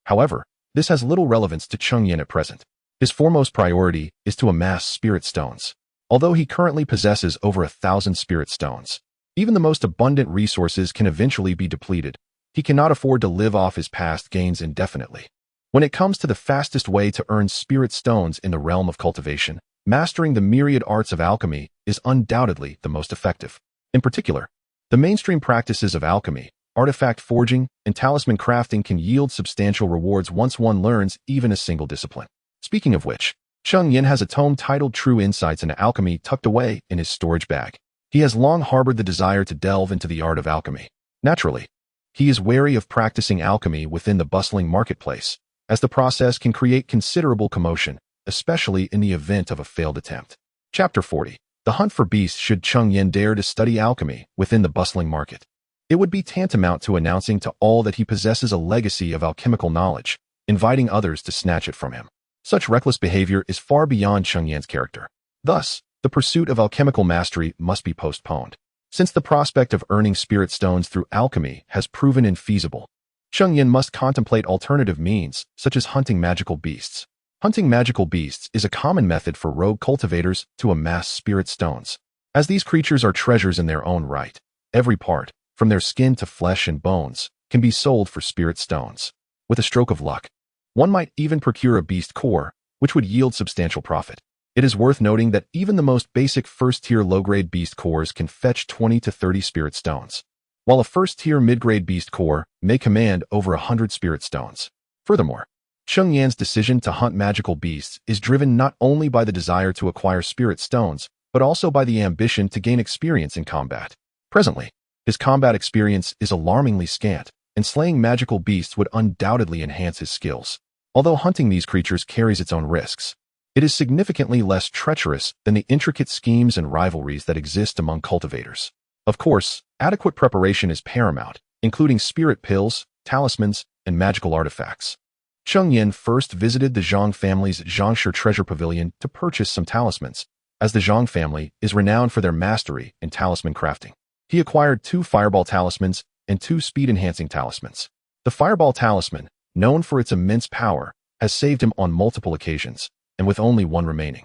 However, this has little relevance to Cheng Yan at present. His foremost priority is to amass spirit stones. Although he currently possesses over 1,000 spirit stones, even the most abundant resources can eventually be depleted. He cannot afford to live off his past gains indefinitely. When it comes to the fastest way to earn spirit stones in the realm of cultivation, mastering the myriad arts of alchemy is undoubtedly the most effective. In particular, the mainstream practices of alchemy, artifact forging, and talisman crafting can yield substantial rewards once one learns even a single discipline. Speaking of which, Cheng Yan has a tome titled True Insights into Alchemy tucked away in his storage bag. He has long harbored the desire to delve into the art of alchemy. Naturally, he is wary of practicing alchemy within the bustling marketplace, as the process can create considerable commotion, especially in the event of a failed attempt. Chapter 40. The Hunt for Beasts. Should Cheng Yan dare to study alchemy within the bustling market, it would be tantamount to announcing to all that he possesses a legacy of alchemical knowledge, inviting others to snatch it from him. Such reckless behavior is far beyond Cheng Yan's character. Thus, the pursuit of alchemical mastery must be postponed. Since the prospect of earning spirit stones through alchemy has proven infeasible, Cheng Yan must contemplate alternative means, such as hunting magical beasts. Hunting magical beasts is a common method for rogue cultivators to amass spirit stones. As these creatures are treasures in their own right, every part, from their skin to flesh and bones, can be sold for spirit stones. With a stroke of luck, one might even procure a beast core, which would yield substantial profit. It is worth noting that even the most basic first-tier low-grade beast cores can fetch 20 to 30 spirit stones, while a first-tier mid-grade beast core may command over 100 spirit stones. Furthermore, Cheng Yan's decision to hunt magical beasts is driven not only by the desire to acquire spirit stones, but also by the ambition to gain experience in combat. Presently, his combat experience is alarmingly scant, and slaying magical beasts would undoubtedly enhance his skills. Although hunting these creatures carries its own risks, it is significantly less treacherous than the intricate schemes and rivalries that exist among cultivators. Of course, adequate preparation is paramount, including spirit pills, talismans, and magical artifacts. Cheng Yan first visited the Zhang family's xianxia treasure pavilion to purchase some talismans, as the Zhang family is renowned for their mastery in talisman crafting. He acquired 2 fireball talismans and 2 speed-enhancing talismans. The fireball talisman, known for its immense power, has saved him on multiple occasions, and with only 1 remaining.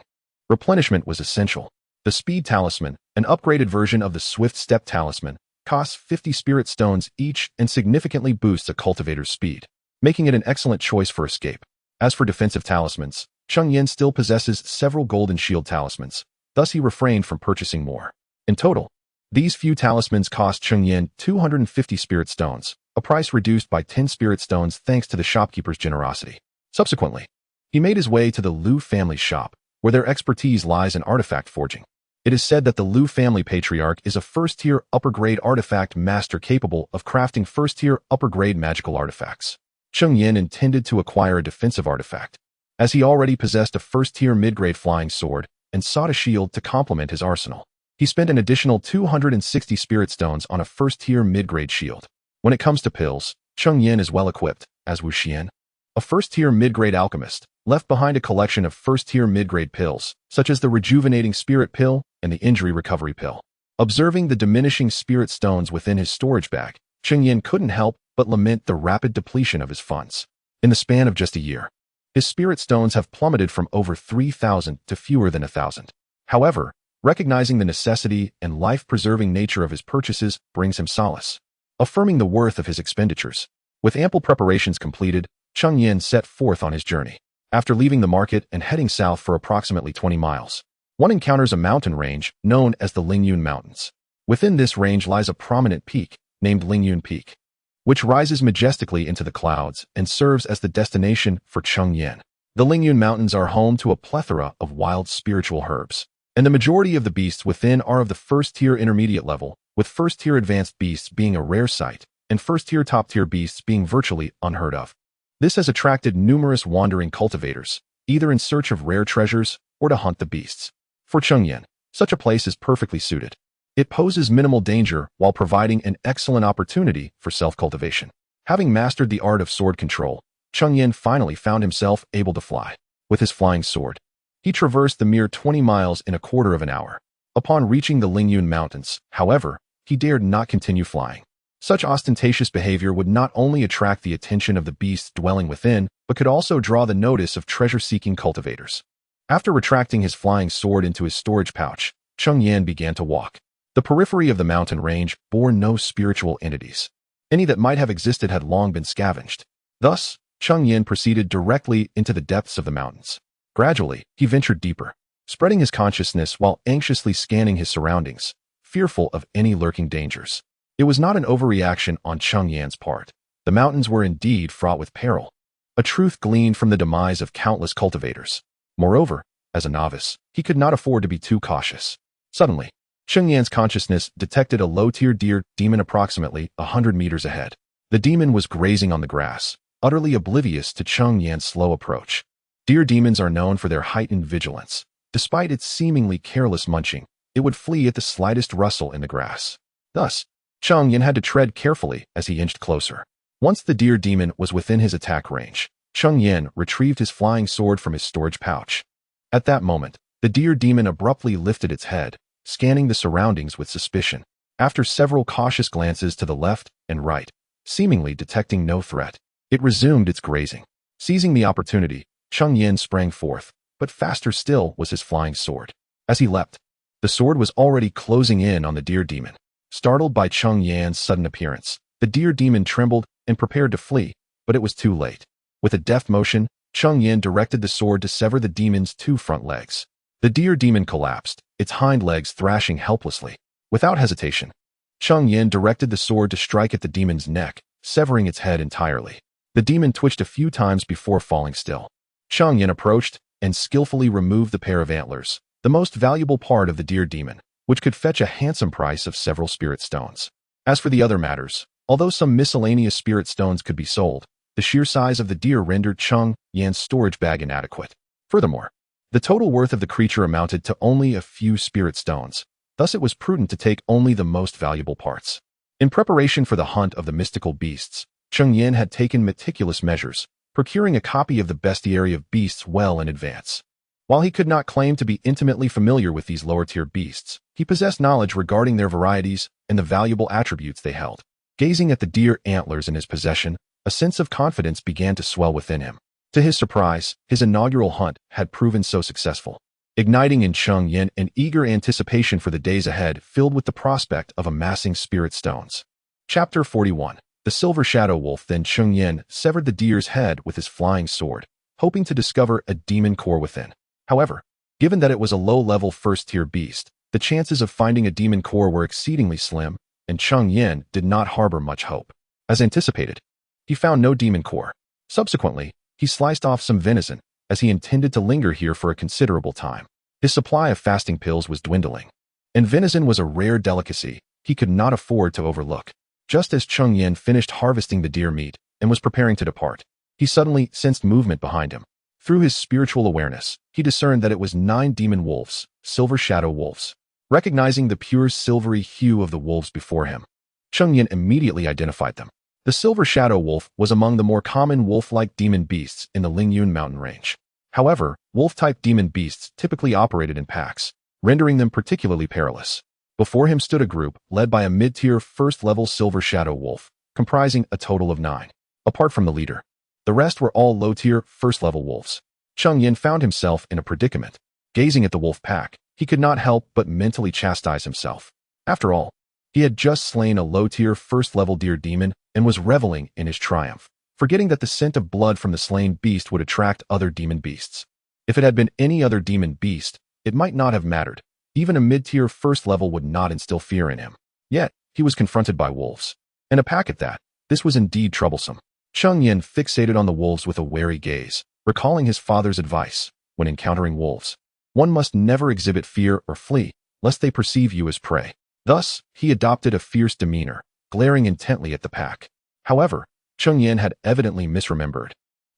Replenishment was essential. The speed talisman, an upgraded version of the swift step talisman, costs 50 spirit stones each and significantly boosts a cultivator's speed, making it an excellent choice for escape. As for defensive talismans, Cheng Yan still possesses several golden shield talismans, thus he refrained from purchasing more. In total, these few talismans cost Cheng Yan 250 spirit stones, a price reduced by 10 spirit stones thanks to the shopkeeper's generosity. Subsequently, he made his way to the Liu family shop, where their expertise lies in artifact forging. It is said that the Liu family patriarch is a first-tier upper-grade artifact master capable of crafting first-tier upper-grade magical artifacts. Cheng Yan intended to acquire a defensive artifact, as he already possessed a first-tier mid-grade flying sword and sought a shield to complement his arsenal. He spent an additional 260 spirit stones on a first-tier mid-grade shield. When it comes to pills, Cheng Yan is well-equipped, as Wu Xian, a first-tier mid-grade alchemist, left behind a collection of first-tier mid-grade pills, such as the rejuvenating spirit pill and the injury recovery pill. Observing the diminishing spirit stones within his storage bag, Cheng Yan couldn't help but lament the rapid depletion of his funds. In the span of just a year, his spirit stones have plummeted from over 3,000 to fewer than 1,000. However, recognizing the necessity and life-preserving nature of his purchases brings him solace, affirming the worth of his expenditures. With ample preparations completed, Cheng Yan set forth on his journey. After leaving the market and heading south for approximately 20 miles, one encounters a mountain range known as the Lingyun Mountains. Within this range lies a prominent peak named Lingyun Peak, which rises majestically into the clouds and serves as the destination for Cheng Yan. The Lingyun Mountains are home to a plethora of wild spiritual herbs, and the majority of the beasts within are of the first-tier intermediate level, with first-tier advanced beasts being a rare sight and first-tier top-tier beasts being virtually unheard of. This has attracted numerous wandering cultivators, either in search of rare treasures or to hunt the beasts. For Cheng Yan, such a place is perfectly suited. It poses minimal danger while providing an excellent opportunity for self-cultivation. Having mastered the art of sword control, Cheng Yan finally found himself able to fly. With his flying sword, he traversed the mere 20 miles in a quarter of an hour. Upon reaching the Lingyun Mountains, however, he dared not continue flying. Such ostentatious behavior would not only attract the attention of the beasts dwelling within, but could also draw the notice of treasure-seeking cultivators. After retracting his flying sword into his storage pouch, Cheng Yan began to walk. The periphery of the mountain range bore no spiritual entities. Any that might have existed had long been scavenged. Thus, Cheng Yan proceeded directly into the depths of the mountains. Gradually, he ventured deeper, spreading his consciousness while anxiously scanning his surroundings, fearful of any lurking dangers. It was not an overreaction on Cheng Yan's part. The mountains were indeed fraught with peril, a truth gleaned from the demise of countless cultivators. Moreover, as a novice, he could not afford to be too cautious. Suddenly, Cheng Yan's consciousness detected a low-tier deer demon approximately 100 meters ahead. The demon was grazing on the grass, utterly oblivious to Cheng Yan's slow approach. Deer demons are known for their heightened vigilance. Despite its seemingly careless munching, it would flee at the slightest rustle in the grass. Thus, Cheng Yan had to tread carefully as he inched closer. Once the deer demon was within his attack range, Cheng Yan retrieved his flying sword from his storage pouch. At that moment, the deer demon abruptly lifted its head, scanning the surroundings with suspicion. After several cautious glances to the left and right, seemingly detecting no threat, it resumed its grazing. Seizing the opportunity, Cheng Yan sprang forth, but faster still was his flying sword. As he leapt, the sword was already closing in on the deer demon. Startled by Cheng Yan's sudden appearance, the deer demon trembled and prepared to flee, but it was too late. With a deft motion, Cheng Yan directed the sword to sever the demon's two front legs. The deer demon collapsed, its hind legs thrashing helplessly. Without hesitation, Cheng Yan directed the sword to strike at the demon's neck, severing its head entirely. The demon twitched a few times before falling still. Cheng Yan approached and skillfully removed the pair of antlers, the most valuable part of the deer demon, which could fetch a handsome price of several spirit stones. As for the other matters, although some miscellaneous spirit stones could be sold, the sheer size of the deer rendered Cheng Yan's storage bag inadequate. Furthermore, the total worth of the creature amounted to only a few spirit stones, thus it was prudent to take only the most valuable parts. In preparation for the hunt of the mystical beasts, Cheng Yan had taken meticulous measures, procuring a copy of the bestiary of beasts well in advance. While he could not claim to be intimately familiar with these lower-tier beasts, he possessed knowledge regarding their varieties and the valuable attributes they held. Gazing at the deer antlers in his possession, a sense of confidence began to swell within him. To his surprise, his inaugural hunt had proven so successful, igniting in Cheng Yan an eager anticipation for the days ahead filled with the prospect of amassing spirit stones. Chapter 41. The Silver Shadow Wolf. Then Cheng Yan severed the deer's head with his flying sword, hoping to discover a demon core within. However, given that it was a low-level first-tier beast, the chances of finding a demon core were exceedingly slim, and Cheng Yan did not harbor much hope. As anticipated, he found no demon core. Subsequently, he sliced off some venison, as he intended to linger here for a considerable time. His supply of fasting pills was dwindling, and venison was a rare delicacy he could not afford to overlook. Just as Cheng Yan finished harvesting the deer meat and was preparing to depart, he suddenly sensed movement behind him. Through his spiritual awareness, he discerned that it was 9 demon wolves, silver shadow wolves. Recognizing the pure silvery hue of the wolves before him, Cheng Yan immediately identified them. The silver shadow wolf was among the more common wolf-like demon beasts in the Lingyun mountain range. However, wolf-type demon beasts typically operated in packs, rendering them particularly perilous. Before him stood a group led by a mid-tier first-level silver shadow wolf, comprising a total of 9. Apart from the leader, the rest were all low-tier first-level wolves. Cheng Yan found himself in a predicament. Gazing at the wolf pack, he could not help but mentally chastise himself. After all, he had just slain a low-tier first-level deer demon and was reveling in his triumph, forgetting that the scent of blood from the slain beast would attract other demon beasts. If it had been any other demon beast, it might not have mattered. Even a mid-tier first level would not instill fear in him. Yet, he was confronted by wolves. And a pack at that. This was indeed troublesome. Cheng Yan fixated on the wolves with a wary gaze, recalling his father's advice. When encountering wolves, one must never exhibit fear or flee, lest they perceive you as prey. Thus, he adopted a fierce demeanor, glaring intently at the pack. However, Cheng Yan had evidently misremembered.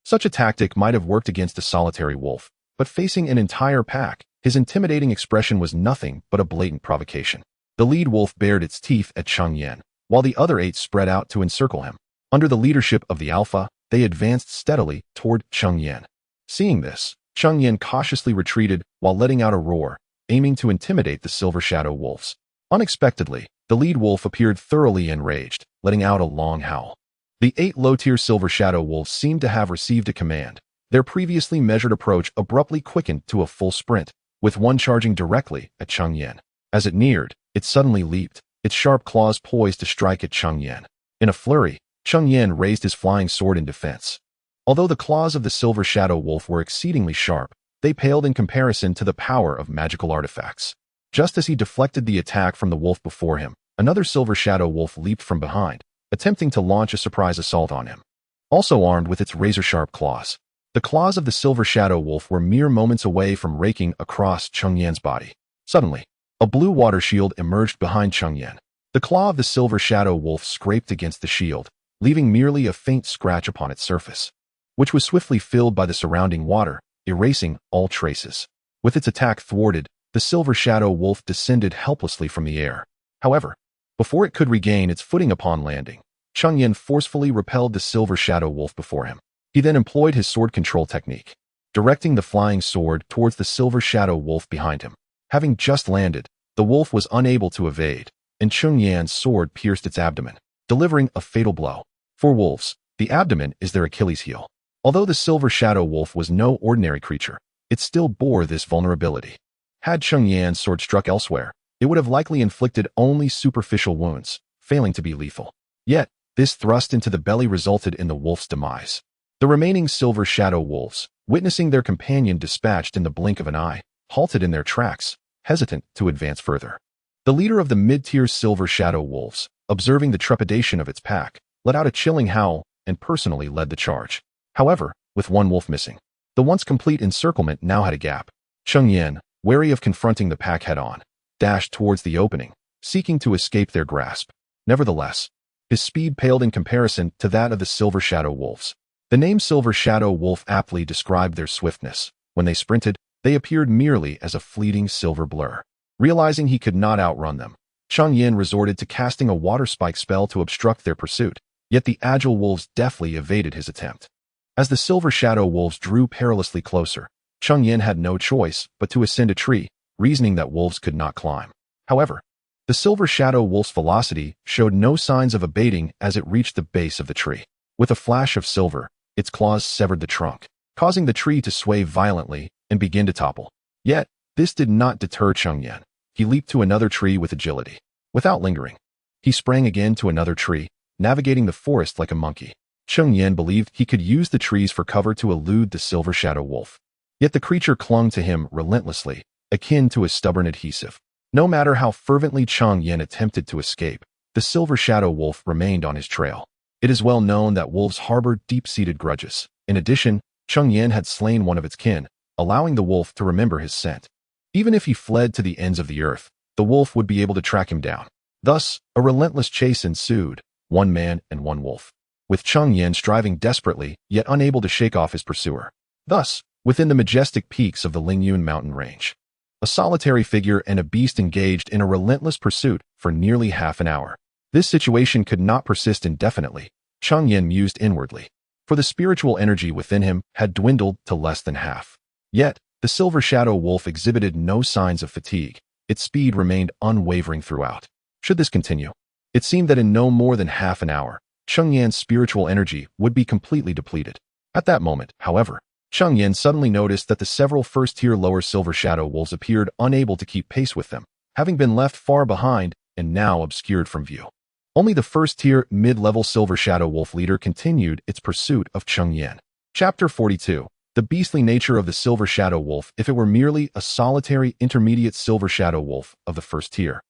Such a tactic might have worked against a solitary wolf, but facing an entire pack, his intimidating expression was nothing but a blatant provocation. The lead wolf bared its teeth at Cheng Yan, while the other 8 spread out to encircle him. Under the leadership of the alpha, they advanced steadily toward Cheng Yan. Seeing this, Cheng Yan cautiously retreated while letting out a roar, aiming to intimidate the silver shadow wolves. Unexpectedly, the lead wolf appeared thoroughly enraged, letting out a long howl. The 8 low-tier silver shadow wolves seemed to have received a command. Their previously measured approach abruptly quickened to a full sprint, with one charging directly at Cheng Yan. As it neared, it suddenly leaped, its sharp claws poised to strike at Cheng Yan. In a flurry, Cheng Yan raised his flying sword in defense. Although the claws of the silver shadow wolf were exceedingly sharp, they paled in comparison to the power of magical artifacts. Just as he deflected the attack from the wolf before him, another silver shadow wolf leaped from behind, attempting to launch a surprise assault on him. Also armed with its razor-sharp claws, the claws of the silver shadow wolf were mere moments away from raking across Cheng Yan's body. Suddenly, a blue water shield emerged behind Cheng Yan. The claw of the silver shadow wolf scraped against the shield, leaving merely a faint scratch upon its surface, which was swiftly filled by the surrounding water, erasing all traces. With its attack thwarted, the silver shadow wolf descended helplessly from the air. However, before it could regain its footing upon landing, Cheng Yan forcefully repelled the silver shadow wolf before him. He then employed his sword control technique, directing the flying sword towards the silver shadow wolf behind him. Having just landed, the wolf was unable to evade, and Cheng Yan's sword pierced its abdomen, delivering a fatal blow. For wolves, the abdomen is their Achilles heel. Although the silver shadow wolf was no ordinary creature, it still bore this vulnerability. Had Cheng Yan's sword struck elsewhere, it would have likely inflicted only superficial wounds, failing to be lethal. Yet, this thrust into the belly resulted in the wolf's demise. The remaining silver shadow wolves, witnessing their companion dispatched in the blink of an eye, halted in their tracks, hesitant to advance further. The leader of the mid-tier silver shadow wolves, observing the trepidation of its pack, let out a chilling howl and personally led the charge. However, with one wolf missing, the once complete encirclement now had a gap. Cheng Yan, wary of confronting the pack head-on, dashed towards the opening, seeking to escape their grasp. Nevertheless, his speed paled in comparison to that of the silver shadow wolves. The name silver shadow wolf aptly described their swiftness. When they sprinted, they appeared merely as a fleeting silver blur. Realizing he could not outrun them, Cheng Yan resorted to casting a water spike spell to obstruct their pursuit, yet the agile wolves deftly evaded his attempt. As the silver shadow wolves drew perilously closer, Cheng Yan had no choice but to ascend a tree, reasoning that wolves could not climb. However, the silver shadow wolf's velocity showed no signs of abating as it reached the base of the tree. With a flash of silver, its claws severed the trunk, causing the tree to sway violently and begin to topple. Yet, this did not deter Cheng Yan. He leaped to another tree with agility. Without lingering, he sprang again to another tree, navigating the forest like a monkey. Cheng Yan believed he could use the trees for cover to elude the silver shadow wolf. Yet the creature clung to him relentlessly, akin to a stubborn adhesive. No matter how fervently Cheng Yan attempted to escape, the silver shadow wolf remained on his trail. It is well known that wolves harbor deep-seated grudges. In addition, Cheng Yan had slain one of its kin, allowing the wolf to remember his scent. Even if he fled to the ends of the earth, the wolf would be able to track him down. Thus, a relentless chase ensued, one man and one wolf, with Cheng Yan striving desperately, yet unable to shake off his pursuer. Thus, within the majestic peaks of the Lingyun mountain range, a solitary figure and a beast engaged in a relentless pursuit for nearly half an hour. This situation could not persist indefinitely, Cheng Yan mused inwardly, for the spiritual energy within him had dwindled to less than half. Yet, the silver shadow wolf exhibited no signs of fatigue. Its speed remained unwavering throughout. Should this continue, it seemed that in no more than half an hour, Cheng Yan's spiritual energy would be completely depleted. At that moment, however, Cheng Yan suddenly noticed that the several first-tier lower silver shadow wolves appeared unable to keep pace with them, having been left far behind and now obscured from view. Only the first-tier mid-level silver shadow wolf leader continued its pursuit of Cheng Yan. Chapter 42. The beastly nature of the silver shadow wolf. If it were merely a solitary intermediate silver shadow wolf of the first tier,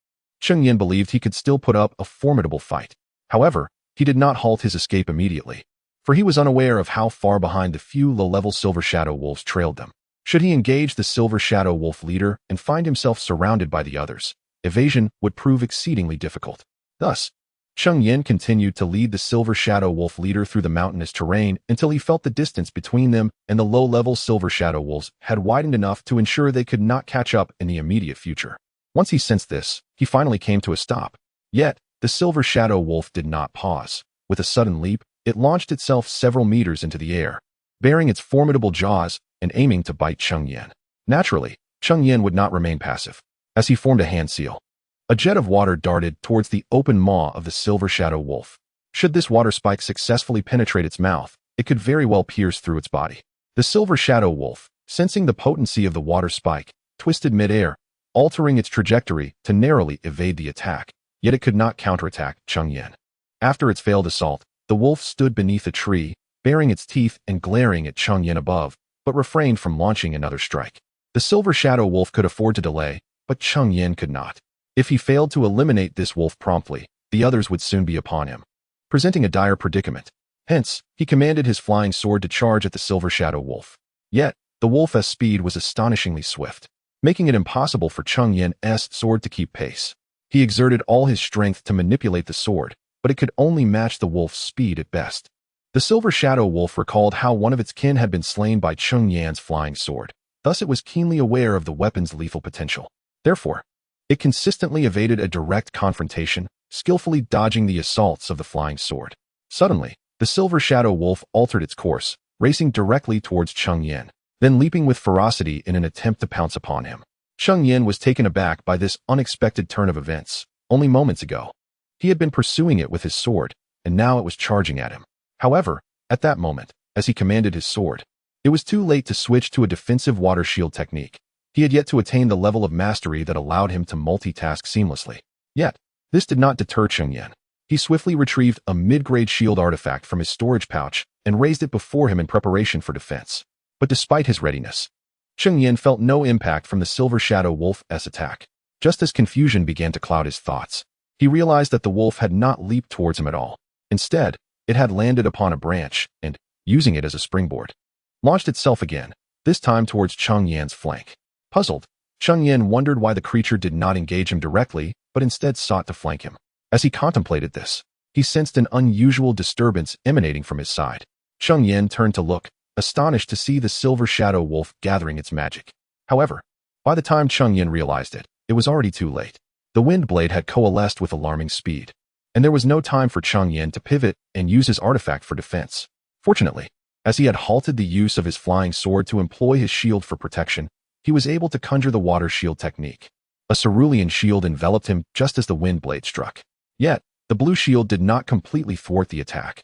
Cheng Yan believed he could still put up a formidable fight. However, he did not halt his escape immediately, for he was unaware of how far behind the few low-level silver shadow wolves trailed them. Should he engage the silver shadow wolf leader and find himself surrounded by the others, evasion would prove exceedingly difficult. Thus, Cheng Yan continued to lead the silver shadow wolf leader through the mountainous terrain until he felt the distance between them and the low-level silver shadow wolves had widened enough to ensure they could not catch up in the immediate future. Once he sensed this, he finally came to a stop. Yet, the silver shadow wolf did not pause. With a sudden leap, it launched itself several meters into the air, baring its formidable jaws and aiming to bite Cheng Yan. Naturally, Cheng Yan would not remain passive. As he formed a hand seal, a jet of water darted towards the open maw of the silver shadow wolf. Should this water spike successfully penetrate its mouth, it could very well pierce through its body. The silver shadow wolf, sensing the potency of the water spike, twisted mid-air, altering its trajectory to narrowly evade the attack. Yet it could not counterattack Cheng Yan. After its failed assault, the wolf stood beneath a tree, baring its teeth and glaring at Cheng Yan above, but refrained from launching another strike. The silver shadow wolf could afford to delay, but Cheng Yan could not. If he failed to eliminate this wolf promptly, the others would soon be upon him, presenting a dire predicament. Hence, he commanded his flying sword to charge at the silver shadow wolf. Yet, the wolf's speed was astonishingly swift, making it impossible for Cheng Yan's sword to keep pace. He exerted all his strength to manipulate the sword, but it could only match the wolf's speed at best. The silver shadow wolf recalled how one of its kin had been slain by Cheng Yan's flying sword. Thus it was keenly aware of the weapon's lethal potential. Therefore, it consistently evaded a direct confrontation, skillfully dodging the assaults of the flying sword. Suddenly, the silver shadow wolf altered its course, racing directly towards Cheng Yan, then leaping with ferocity in an attempt to pounce upon him. Cheng Yan was taken aback by this unexpected turn of events. Only moments ago, he had been pursuing it with his sword, and now it was charging at him. However, at that moment, as he commanded his sword, it was too late to switch to a defensive water shield technique. He had yet to attain the level of mastery that allowed him to multitask seamlessly. Yet, this did not deter Cheng Yan. He swiftly retrieved a mid-grade shield artifact from his storage pouch and raised it before him in preparation for defense. But despite his readiness, Cheng Yan felt no impact from the silver shadow wolf's attack. Just as confusion began to cloud his thoughts, he realized that the wolf had not leaped towards him at all. Instead, it had landed upon a branch and, using it as a springboard, launched itself again, this time towards Cheng Yan's flank. Puzzled, Cheng Yan wondered why the creature did not engage him directly, but instead sought to flank him. As he contemplated this, he sensed an unusual disturbance emanating from his side. Cheng Yan turned to look, astonished to see the silver shadow wolf gathering its magic. However, by the time Cheng Yan realized it, it was already too late. The wind blade had coalesced with alarming speed, and there was no time for Cheng Yan to pivot and use his artifact for defense. Fortunately, as he had halted the use of his flying sword to employ his shield for protection, he was able to conjure the water shield technique. A cerulean shield enveloped him just as the wind blade struck. Yet, the blue shield did not completely thwart the attack.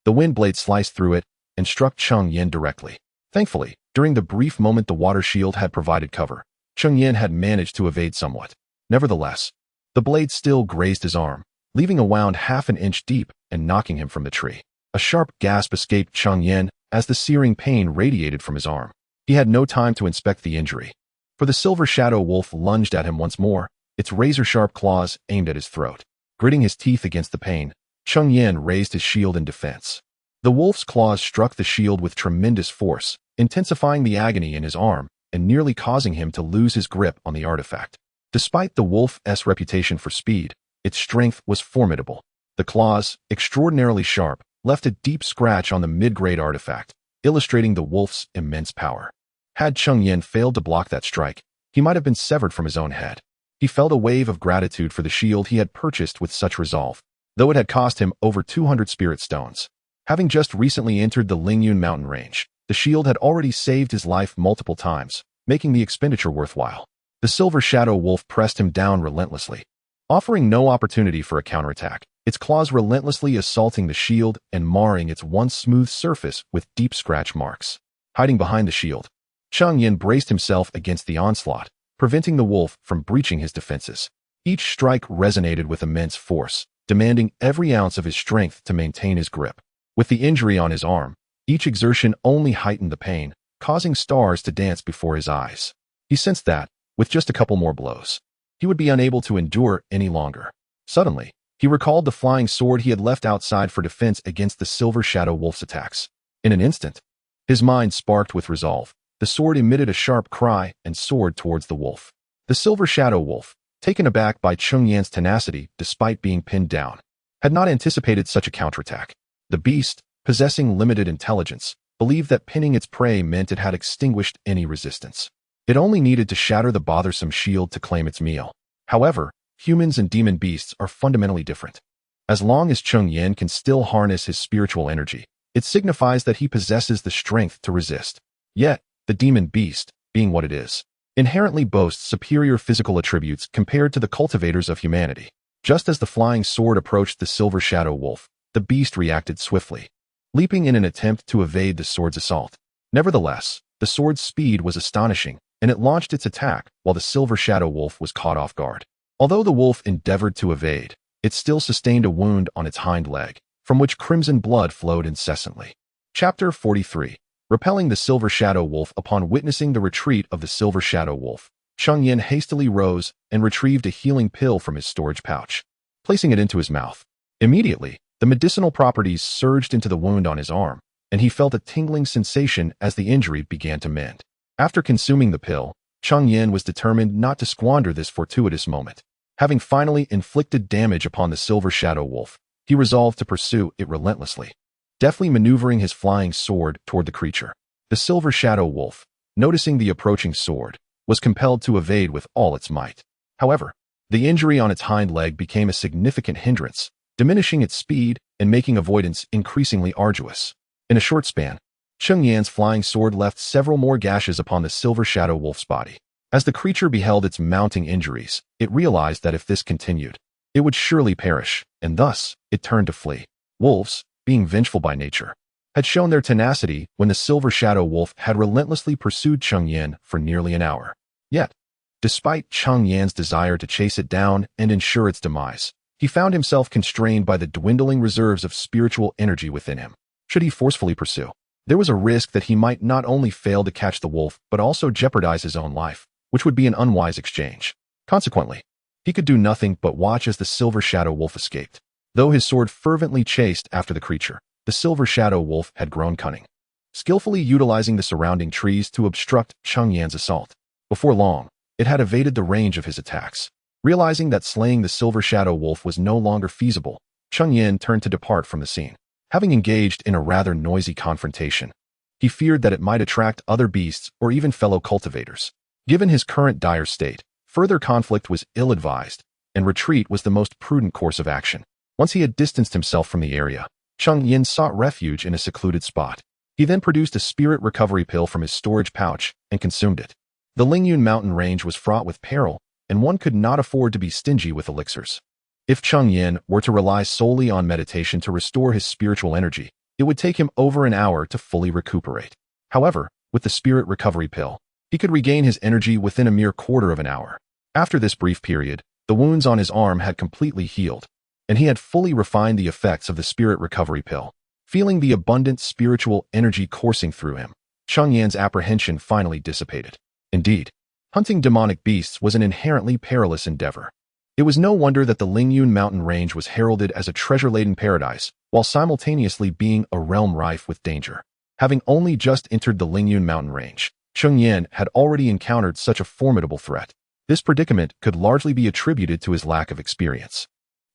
The wind blade sliced through it and struck Cheng Yan directly. Thankfully, during the brief moment the water shield had provided cover, Cheng Yan had managed to evade somewhat. Nevertheless, the blade still grazed his arm, leaving a wound half an inch deep and knocking him from the tree. A sharp gasp escaped Cheng Yan as the searing pain radiated from his arm. He had no time to inspect the injury, for the silver shadow wolf lunged at him once more, its razor-sharp claws aimed at his throat. Gritting his teeth against the pain, Cheng Yan raised his shield in defense. The wolf's claws struck the shield with tremendous force, intensifying the agony in his arm and nearly causing him to lose his grip on the artifact. Despite the wolf's reputation for speed, its strength was formidable. The claws, extraordinarily sharp, left a deep scratch on the mid-grade artifact, illustrating the wolf's immense power. Had Cheng Yan failed to block that strike, he might have been severed from his own head. He felt a wave of gratitude for the shield he had purchased with such resolve, though it had cost him over 200 spirit stones. Having just recently entered the Lingyun mountain range, the shield had already saved his life multiple times, making the expenditure worthwhile. The silver shadow wolf pressed him down relentlessly, offering no opportunity for a counterattack, its claws relentlessly assaulting the shield and marring its once smooth surface with deep scratch marks. Hiding behind the shield, Cheng Yan braced himself against the onslaught, preventing the wolf from breaching his defenses. Each strike resonated with immense force, demanding every ounce of his strength to maintain his grip. With the injury on his arm, each exertion only heightened the pain, causing stars to dance before his eyes. He sensed that, with just a couple more blows, he would be unable to endure any longer. Suddenly, he recalled the flying sword he had left outside for defense against the silver shadow wolf's attacks. In an instant, his mind sparked with resolve. The sword emitted a sharp cry and soared towards the wolf. The silver shadow wolf, taken aback by Cheng Yan's tenacity despite being pinned down, had not anticipated such a counterattack. The beast, possessing limited intelligence, believed that pinning its prey meant it had extinguished any resistance. It only needed to shatter the bothersome shield to claim its meal. However, humans and demon beasts are fundamentally different. As long as Cheng Yan can still harness his spiritual energy, it signifies that he possesses the strength to resist. Yet, the demon beast, being what it is, inherently boasts superior physical attributes compared to the cultivators of humanity. Just as the flying sword approached the silver shadow wolf, the beast reacted swiftly, leaping in an attempt to evade the sword's assault. Nevertheless, the sword's speed was astonishing, and it launched its attack while the silver shadow wolf was caught off guard. Although the wolf endeavored to evade, it still sustained a wound on its hind leg, from which crimson blood flowed incessantly. Chapter 43. Repelling the silver shadow wolf. Upon witnessing the retreat of the silver shadow wolf, Cheng Yan hastily rose and retrieved a healing pill from his storage pouch, placing it into his mouth. Immediately, the medicinal properties surged into the wound on his arm, and he felt a tingling sensation as the injury began to mend. After consuming the pill, Cheng Yan was determined not to squander this fortuitous moment. Having finally inflicted damage upon the silver shadow wolf, he resolved to pursue it relentlessly, deftly maneuvering his flying sword toward the creature. The silver shadow wolf, noticing the approaching sword, was compelled to evade with all its might. However, the injury on its hind leg became a significant hindrance, diminishing its speed and making avoidance increasingly arduous. In a short span, Cheng Yan's flying sword left several more gashes upon the silver shadow wolf's body. As the creature beheld its mounting injuries, it realized that if this continued, it would surely perish, and thus, it turned to flee. Wolves, being vengeful by nature, had shown their tenacity when the silver shadow wolf had relentlessly pursued Cheng Yan for nearly an hour. Yet, despite Cheng Yan's desire to chase it down and ensure its demise, he found himself constrained by the dwindling reserves of spiritual energy within him. Should he forcefully pursue, there was a risk that he might not only fail to catch the wolf but also jeopardize his own life, which would be an unwise exchange. Consequently, he could do nothing but watch as the silver shadow wolf escaped. Though his sword fervently chased after the creature, the silver shadow wolf had grown cunning, skillfully utilizing the surrounding trees to obstruct Cheng Yan's assault. Before long, it had evaded the range of his attacks. Realizing that slaying the silver shadow wolf was no longer feasible, Cheng Yan turned to depart from the scene. Having engaged in a rather noisy confrontation, he feared that it might attract other beasts or even fellow cultivators. Given his current dire state, further conflict was ill-advised, and retreat was the most prudent course of action. Once he had distanced himself from the area, Cheng Yan sought refuge in a secluded spot. He then produced a spirit recovery pill from his storage pouch and consumed it. The Lingyun mountain range was fraught with peril, and one could not afford to be stingy with elixirs. If Cheng Yan were to rely solely on meditation to restore his spiritual energy, it would take him over an hour to fully recuperate. However, with the spirit recovery pill, he could regain his energy within a mere quarter of an hour. After this brief period, the wounds on his arm had completely healed, and he had fully refined the effects of the spirit recovery pill. Feeling the abundant spiritual energy coursing through him, Cheng Yan's apprehension finally dissipated. Indeed, hunting demonic beasts was an inherently perilous endeavor. It was no wonder that the Lingyun mountain range was heralded as a treasure-laden paradise, while simultaneously being a realm rife with danger. Having only just entered the Lingyun mountain range, Cheng Yan had already encountered such a formidable threat. This predicament could largely be attributed to his lack of experience.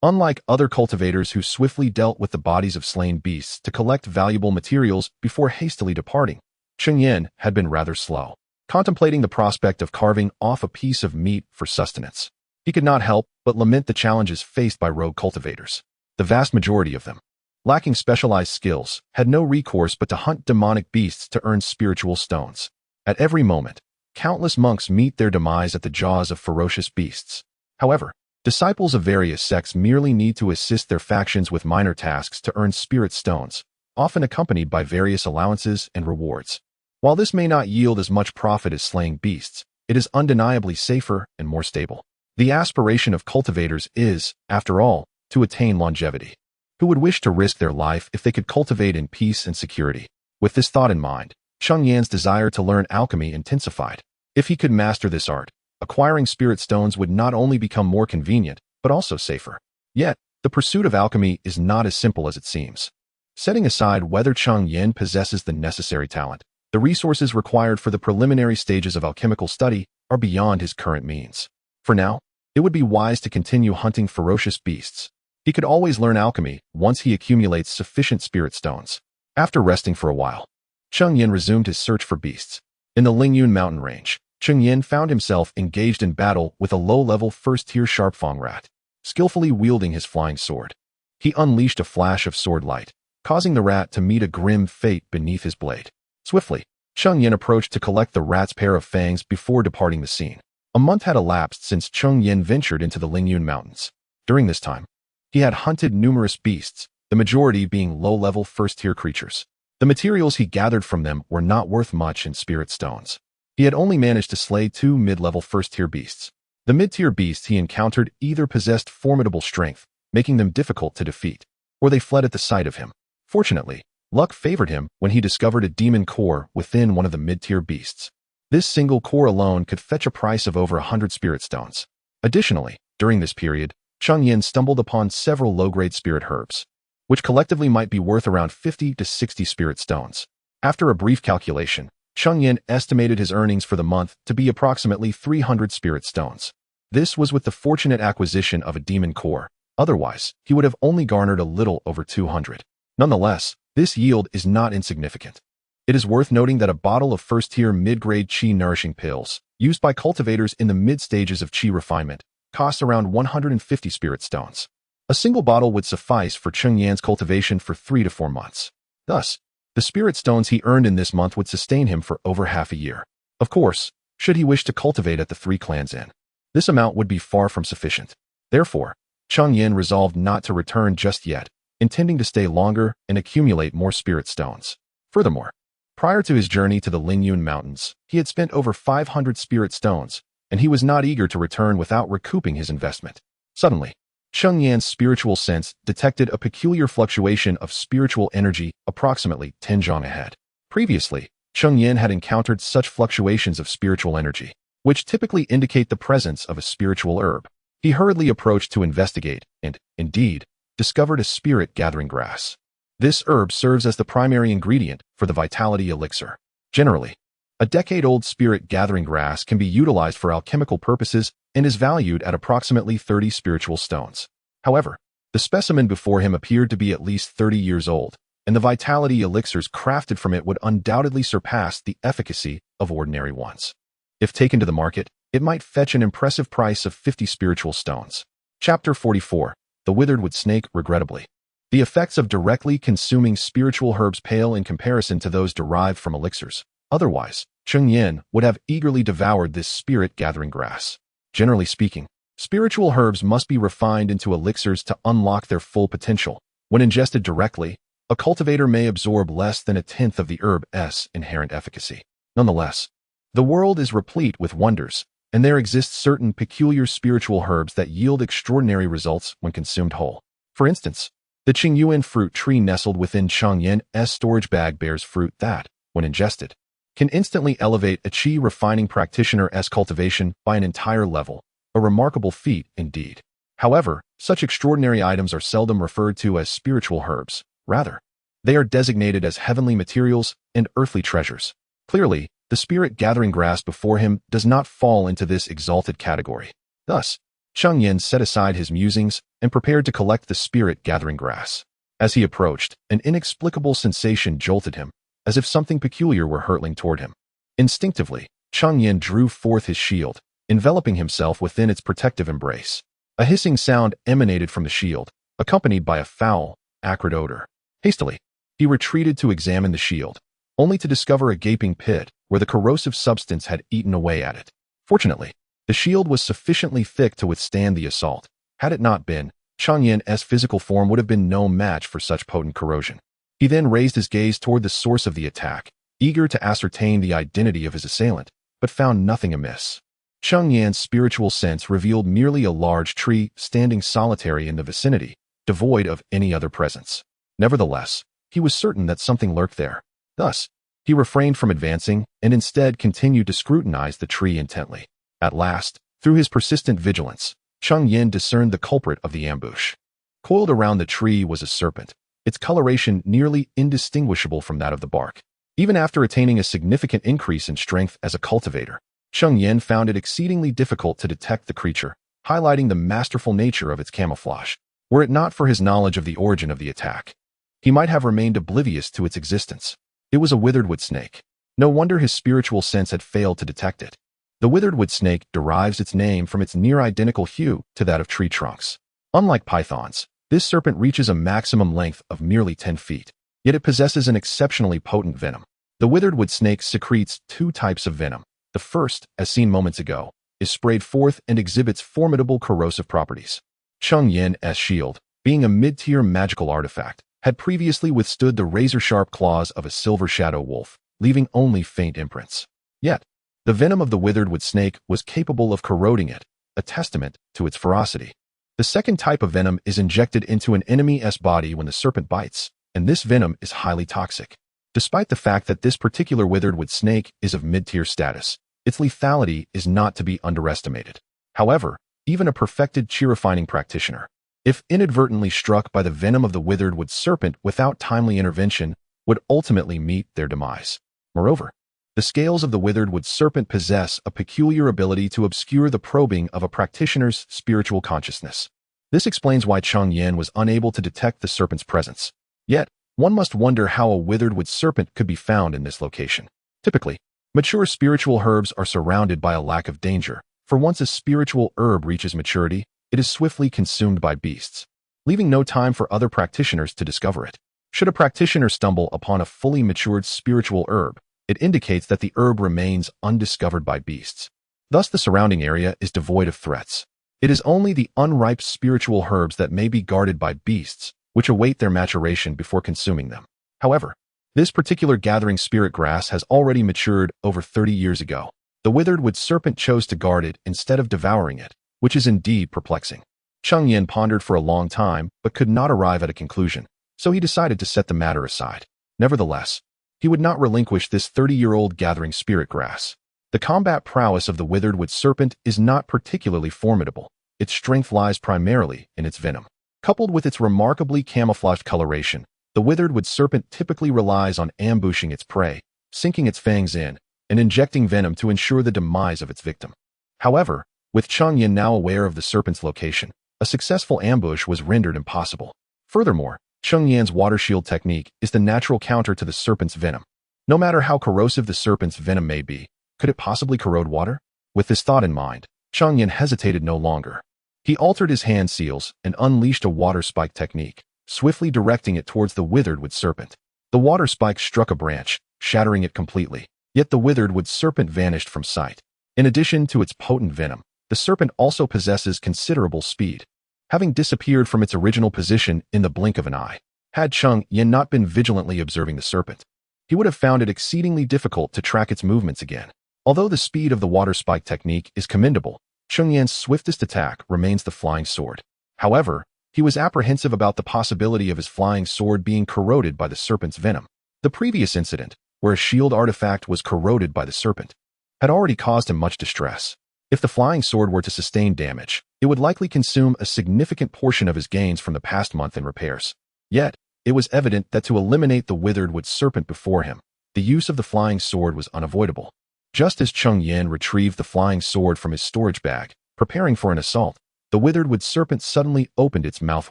Unlike other cultivators who swiftly dealt with the bodies of slain beasts to collect valuable materials before hastily departing, Cheng Yan had been rather slow, contemplating the prospect of carving off a piece of meat for sustenance. He could not help but lament the challenges faced by rogue cultivators. The vast majority of them, lacking specialized skills, had no recourse but to hunt demonic beasts to earn spiritual stones. At every moment, countless monks meet their demise at the jaws of ferocious beasts. However, disciples of various sects merely need to assist their factions with minor tasks to earn spirit stones, often accompanied by various allowances and rewards. While this may not yield as much profit as slaying beasts, it is undeniably safer and more stable. The aspiration of cultivators is, after all, to attain longevity. Who would wish to risk their life if they could cultivate in peace and security? With this thought in mind, Cheng Yan's desire to learn alchemy intensified. If he could master this art, acquiring spirit stones would not only become more convenient, but also safer. Yet, the pursuit of alchemy is not as simple as it seems. Setting aside whether Cheng Yan possesses the necessary talent, the resources required for the preliminary stages of alchemical study are beyond his current means. For now, it would be wise to continue hunting ferocious beasts. He could always learn alchemy once he accumulates sufficient spirit stones. After resting for a while, Cheng Yan resumed his search for beasts. In the Lingyun mountain range, Cheng Yan found himself engaged in battle with a low-level first-tier sharpfang rat, skillfully wielding his flying sword. He unleashed a flash of sword light, causing the rat to meet a grim fate beneath his blade. Swiftly, Cheng Yan approached to collect the rat's pair of fangs before departing the scene. A month had elapsed since Cheng Yan ventured into the Lingyun Mountains. During this time, he had hunted numerous beasts, the majority being low-level first-tier creatures. The materials he gathered from them were not worth much in spirit stones. He had only managed to slay 2 mid-level first-tier beasts. The mid-tier beasts he encountered either possessed formidable strength, making them difficult to defeat, or they fled at the sight of him. Fortunately, luck favored him when he discovered a demon core within one of the mid-tier beasts. This single core alone could fetch a price of over 100 spirit stones. Additionally, during this period, Cheng Yan stumbled upon several low-grade spirit herbs, which collectively might be worth around 50 to 60 spirit stones. After a brief calculation, Cheng Yan estimated his earnings for the month to be approximately 300 spirit stones. This was with the fortunate acquisition of a demon core. Otherwise, he would have only garnered a little over 200. Nonetheless, this yield is not insignificant. It is worth noting that a bottle of first-tier mid-grade qi nourishing pills, used by cultivators in the mid-stages of qi refinement, costs around 150 spirit stones. A single bottle would suffice for Cheng Yan's cultivation for 3 to 4 months. Thus, the spirit stones he earned in this month would sustain him for over half a year. Of course, should he wish to cultivate at the 3 Clans Inn, this amount would be far from sufficient. Therefore, Cheng Yan resolved not to return just yet, intending to stay longer and accumulate more spirit stones. Furthermore, prior to his journey to the Lingyun Mountains, he had spent over 500 spirit stones, and he was not eager to return without recouping his investment. Suddenly, Cheng Yan's spiritual sense detected a peculiar fluctuation of spiritual energy approximately 10 zhang ahead. Previously, Cheng Yan had encountered such fluctuations of spiritual energy, which typically indicate the presence of a spiritual herb. He hurriedly approached to investigate and, indeed, discovered a spirit-gathering grass. This herb serves as the primary ingredient for the vitality elixir. Generally, a decade-old spirit-gathering grass can be utilized for alchemical purposes and is valued at approximately 30 spiritual stones. However, the specimen before him appeared to be at least 30 years old, and the vitality elixirs crafted from it would undoubtedly surpass the efficacy of ordinary ones. If taken to the market, it might fetch an impressive price of 50 spiritual stones. Chapter 44. The Withered Wood Snake. Regrettably, the effects of directly consuming spiritual herbs pale in comparison to those derived from elixirs. Otherwise, Cheng Yan would have eagerly devoured this spirit-gathering grass. Generally speaking, spiritual herbs must be refined into elixirs to unlock their full potential. When ingested directly, a cultivator may absorb less than a tenth of the herb's inherent efficacy. Nonetheless, the world is replete with wonders, and there exist certain peculiar spiritual herbs that yield extraordinary results when consumed whole. For instance, the Qingyuan fruit tree nestled within Cheng Yan's storage bag bears fruit that, when ingested, can instantly elevate a qi refining practitioner's cultivation by an entire level, a remarkable feat indeed. However, such extraordinary items are seldom referred to as spiritual herbs. Rather, they are designated as heavenly materials and earthly treasures. Clearly, The spirit gathering grass before him does not fall into this exalted category. Thus, Cheng Yan set aside his musings and prepared to collect the spirit gathering grass. As he approached, an inexplicable sensation jolted him, as if something peculiar were hurtling toward him. Instinctively, Cheng Yan drew forth his shield, enveloping himself within its protective embrace. A hissing sound emanated from the shield, accompanied by a foul, acrid odor. Hastily, he retreated to examine the shield, only to discover a gaping pit where the corrosive substance had eaten away at it. Fortunately, the shield was sufficiently thick to withstand the assault. Had it not been, Cheng Yan's physical form would have been no match for such potent corrosion. He then raised his gaze toward the source of the attack, eager to ascertain the identity of his assailant, but found nothing amiss. Cheng Yan's spiritual sense revealed merely a large tree standing solitary in the vicinity, devoid of any other presence. Nevertheless, he was certain that something lurked there. Thus, he refrained from advancing and instead continued to scrutinize the tree intently. At last, through his persistent vigilance, Cheng Yan discerned the culprit of the ambush. Coiled around the tree was a serpent, its coloration nearly indistinguishable from that of the bark. Even after attaining a significant increase in strength as a cultivator, Cheng Yan found it exceedingly difficult to detect the creature, highlighting the masterful nature of its camouflage. Were it not for his knowledge of the origin of the attack, he might have remained oblivious to its existence. It was a withered wood snake. No wonder his spiritual sense had failed to detect it. The withered wood snake derives its name from its near-identical hue to that of tree trunks. Unlike pythons, this serpent reaches a maximum length of merely 10 feet, yet it possesses an exceptionally potent venom. The withered wood snake secretes two types of venom. The first, as seen moments ago, is sprayed forth and exhibits formidable corrosive properties. Cheng Yan's shield, being a mid-tier magical artifact, had previously withstood the razor-sharp claws of a silver shadow wolf, leaving only faint imprints. Yet, the venom of the withered wood snake was capable of corroding it, a testament to its ferocity. The second type of venom is injected into an enemy's body when the serpent bites, and this venom is highly toxic. Despite the fact that this particular withered wood snake is of mid-tier status, its lethality is not to be underestimated. However, even a perfected chi-refining practitioner, if inadvertently struck by the venom of the withered wood serpent without timely intervention, would ultimately meet their demise. Moreover, the scales of the withered wood serpent possess a peculiar ability to obscure the probing of a practitioner's spiritual consciousness. This explains why Cheng Yan was unable to detect the serpent's presence. Yet, one must wonder how a withered wood serpent could be found in this location. Typically, mature spiritual herbs are surrounded by a lack of danger, for once a spiritual herb reaches maturity, it is swiftly consumed by beasts, leaving no time for other practitioners to discover it. Should a practitioner stumble upon a fully matured spiritual herb, it indicates that the herb remains undiscovered by beasts. Thus, the surrounding area is devoid of threats. It is only the unripe spiritual herbs that may be guarded by beasts, which await their maturation before consuming them. However, this particular gathering spirit grass has already matured over 30 years ago. The withered wood serpent chose to guard it instead of devouring it, which is indeed perplexing. Cheng Yan pondered for a long time, but could not arrive at a conclusion, so he decided to set the matter aside. Nevertheless, he would not relinquish this 30-year-old gathering spirit grass. The combat prowess of the withered wood serpent is not particularly formidable. Its strength lies primarily in its venom. Coupled with its remarkably camouflaged coloration, the withered wood serpent typically relies on ambushing its prey, sinking its fangs in, and injecting venom to ensure the demise of its victim. However, with Cheng Yan now aware of the serpent's location, a successful ambush was rendered impossible. Furthermore, Cheng Yan's water shield technique is the natural counter to the serpent's venom. No matter how corrosive the serpent's venom may be, could it possibly corrode water? With this thought in mind, Cheng Yan hesitated no longer. He altered his hand seals and unleashed a water spike technique, swiftly directing it towards the withered wood serpent. The water spike struck a branch, shattering it completely, yet the withered wood serpent vanished from sight. In addition to its potent venom, the serpent also possesses considerable speed, having disappeared from its original position in the blink of an eye. Had Cheng Yan not been vigilantly observing the serpent, he would have found it exceedingly difficult to track its movements again. Although the speed of the water spike technique is commendable, Cheng Yan's swiftest attack remains the flying sword. However, he was apprehensive about the possibility of his flying sword being corroded by the serpent's venom. The previous incident, where a shield artifact was corroded by the serpent, had already caused him much distress. If the flying sword were to sustain damage, it would likely consume a significant portion of his gains from the past month in repairs. Yet, it was evident that to eliminate the withered wood serpent before him, the use of the flying sword was unavoidable. Just as Cheng Yan retrieved the flying sword from his storage bag, preparing for an assault, the withered wood serpent suddenly opened its mouth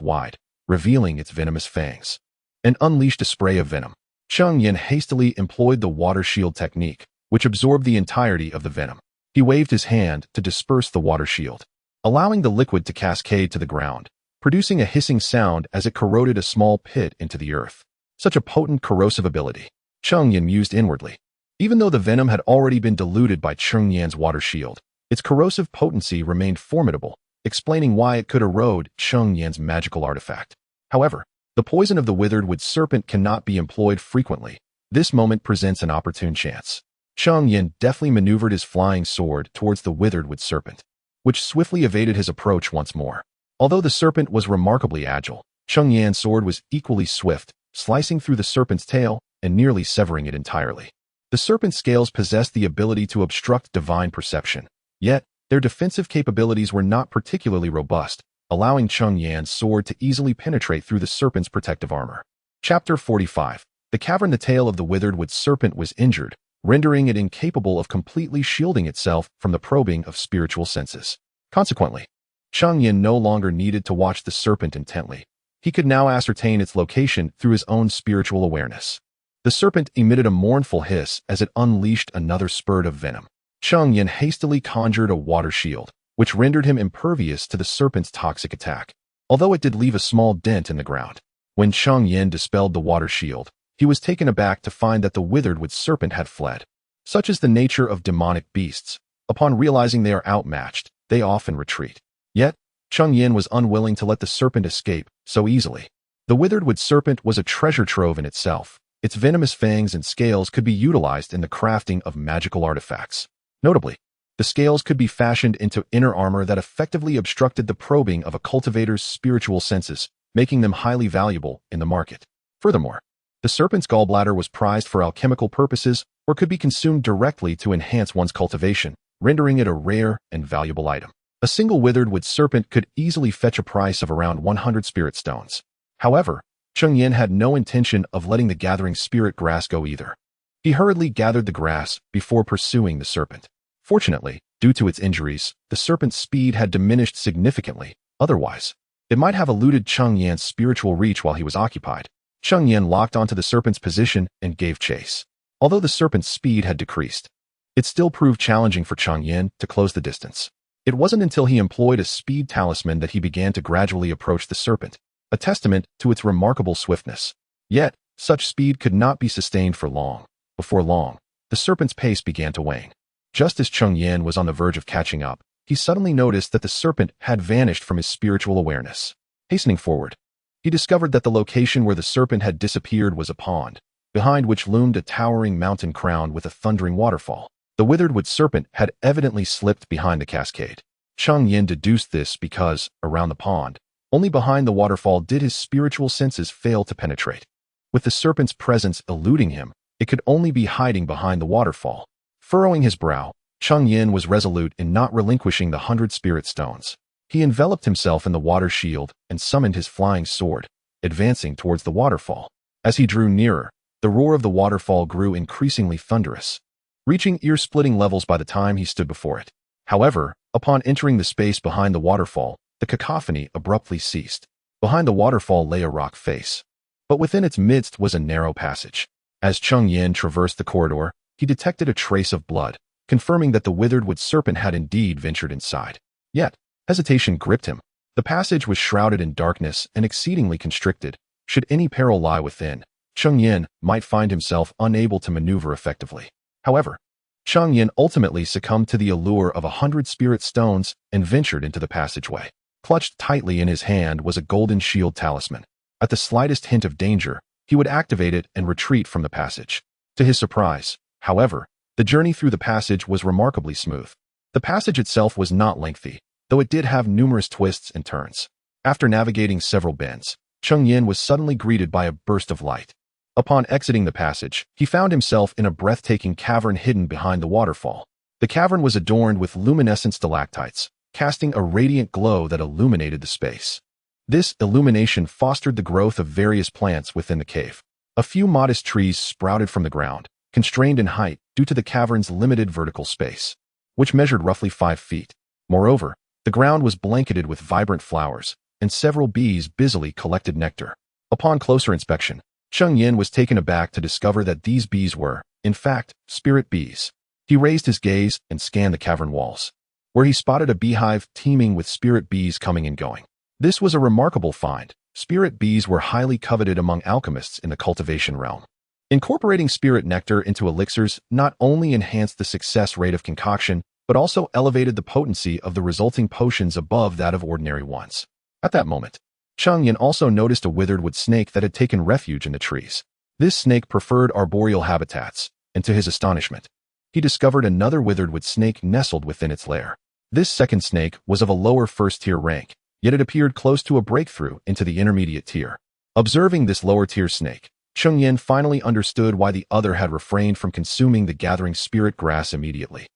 wide, revealing its venomous fangs, and unleashed a spray of venom. Cheng Yan hastily employed the water shield technique, which absorbed the entirety of the venom. He waved his hand to disperse the water shield, allowing the liquid to cascade to the ground, producing a hissing sound as it corroded a small pit into the earth. Such a potent corrosive ability, Cheng Yan mused inwardly. Even though the venom had already been diluted by Cheng Yan's water shield, its corrosive potency remained formidable, explaining why it could erode Cheng Yan's magical artifact. However, the poison of the withered wood serpent cannot be employed frequently. This moment presents an opportune chance. Cheng Yan deftly maneuvered his flying sword towards the withered wood serpent, which swiftly evaded his approach once more. Although the serpent was remarkably agile, Cheng Yan's sword was equally swift, slicing through the serpent's tail and nearly severing it entirely. The serpent's scales possessed the ability to obstruct divine perception, yet their defensive capabilities were not particularly robust, allowing Cheng Yan's sword to easily penetrate through the serpent's protective armor. Chapter 45. The cavern. The tail of the withered wood serpent was injured, rendering it incapable of completely shielding itself from the probing of spiritual senses. Consequently, Cheng Yan no longer needed to watch the serpent intently. He could now ascertain its location through his own spiritual awareness. The serpent emitted a mournful hiss as it unleashed another spurt of venom. Cheng Yan hastily conjured a water shield, which rendered him impervious to the serpent's toxic attack, although it did leave a small dent in the ground. When Cheng Yan dispelled the water shield, he was taken aback to find that the withered wood serpent had fled. Such is the nature of demonic beasts. Upon realizing they are outmatched, they often retreat. Yet, Cheng Yan was unwilling to let the serpent escape so easily. The withered wood serpent was a treasure trove in itself. Its venomous fangs and scales could be utilized in the crafting of magical artifacts. Notably, the scales could be fashioned into inner armor that effectively obstructed the probing of a cultivator's spiritual senses, making them highly valuable in the market. Furthermore, the serpent's gallbladder was prized for alchemical purposes or could be consumed directly to enhance one's cultivation, rendering it a rare and valuable item. A single withered wood serpent could easily fetch a price of around 100 spirit stones. However, Cheng Yan had no intention of letting the gathering spirit grass go either. He hurriedly gathered the grass before pursuing the serpent. Fortunately, due to its injuries, the serpent's speed had diminished significantly. Otherwise, it might have eluded Cheng Yan's spiritual reach while he was occupied. Cheng Yan locked onto the serpent's position and gave chase. Although the serpent's speed had decreased, it still proved challenging for Cheng Yan to close the distance. It wasn't until he employed a speed talisman that he began to gradually approach the serpent, a testament to its remarkable swiftness. Yet, such speed could not be sustained for long. Before long, the serpent's pace began to wane. Just as Cheng Yan was on the verge of catching up, he suddenly noticed that the serpent had vanished from his spiritual awareness. Hastening forward, he discovered that the location where the serpent had disappeared was a pond, behind which loomed a towering mountain crown with a thundering waterfall. The withered wood serpent had evidently slipped behind the cascade. Cheng Yan deduced this because, around the pond, only behind the waterfall did his spiritual senses fail to penetrate. With the serpent's presence eluding him, it could only be hiding behind the waterfall. Furrowing his brow, Cheng Yan was resolute in not relinquishing the 100 spirit stones. He enveloped himself in the water shield and summoned his flying sword, advancing towards the waterfall. As he drew nearer, the roar of the waterfall grew increasingly thunderous, reaching ear-splitting levels by the time he stood before it. However, upon entering the space behind the waterfall, the cacophony abruptly ceased. Behind the waterfall lay a rock face, but within its midst was a narrow passage. As Cheng Yan traversed the corridor, he detected a trace of blood, confirming that the withered wood serpent had indeed ventured inside. Yet, hesitation gripped him. The passage was shrouded in darkness and exceedingly constricted. Should any peril lie within, Cheng Yan might find himself unable to maneuver effectively. However, Cheng Yan ultimately succumbed to the allure of 100 spirit stones and ventured into the passageway. Clutched tightly in his hand was a golden shield talisman. At the slightest hint of danger, he would activate it and retreat from the passage. To his surprise, however, the journey through the passage was remarkably smooth. The passage itself was not lengthy, though it did have numerous twists and turns. After navigating several bends, Cheng Yan was suddenly greeted by a burst of light. Upon exiting the passage, he found himself in a breathtaking cavern hidden behind the waterfall. The cavern was adorned with luminescent stalactites, casting a radiant glow that illuminated the space. This illumination fostered the growth of various plants within the cave. A few modest trees sprouted from the ground, constrained in height due to the cavern's limited vertical space, which measured roughly 5 feet. Moreover, the ground was blanketed with vibrant flowers, and several bees busily collected nectar. Upon closer inspection, Cheng Yan was taken aback to discover that these bees were, in fact, spirit bees. He raised his gaze and scanned the cavern walls, where he spotted a beehive teeming with spirit bees coming and going. This was a remarkable find. Spirit bees were highly coveted among alchemists in the cultivation realm. Incorporating spirit nectar into elixirs not only enhanced the success rate of concoction, but also elevated the potency of the resulting potions above that of ordinary ones. At that moment, Cheng Yan also noticed a withered wood snake that had taken refuge in the trees. This snake preferred arboreal habitats, and to his astonishment, he discovered another withered wood snake nestled within its lair. This second snake was of a lower first-tier rank, yet it appeared close to a breakthrough into the intermediate tier. Observing this lower-tier snake, Cheng Yan finally understood why the other had refrained from consuming the gathering spirit grass immediately.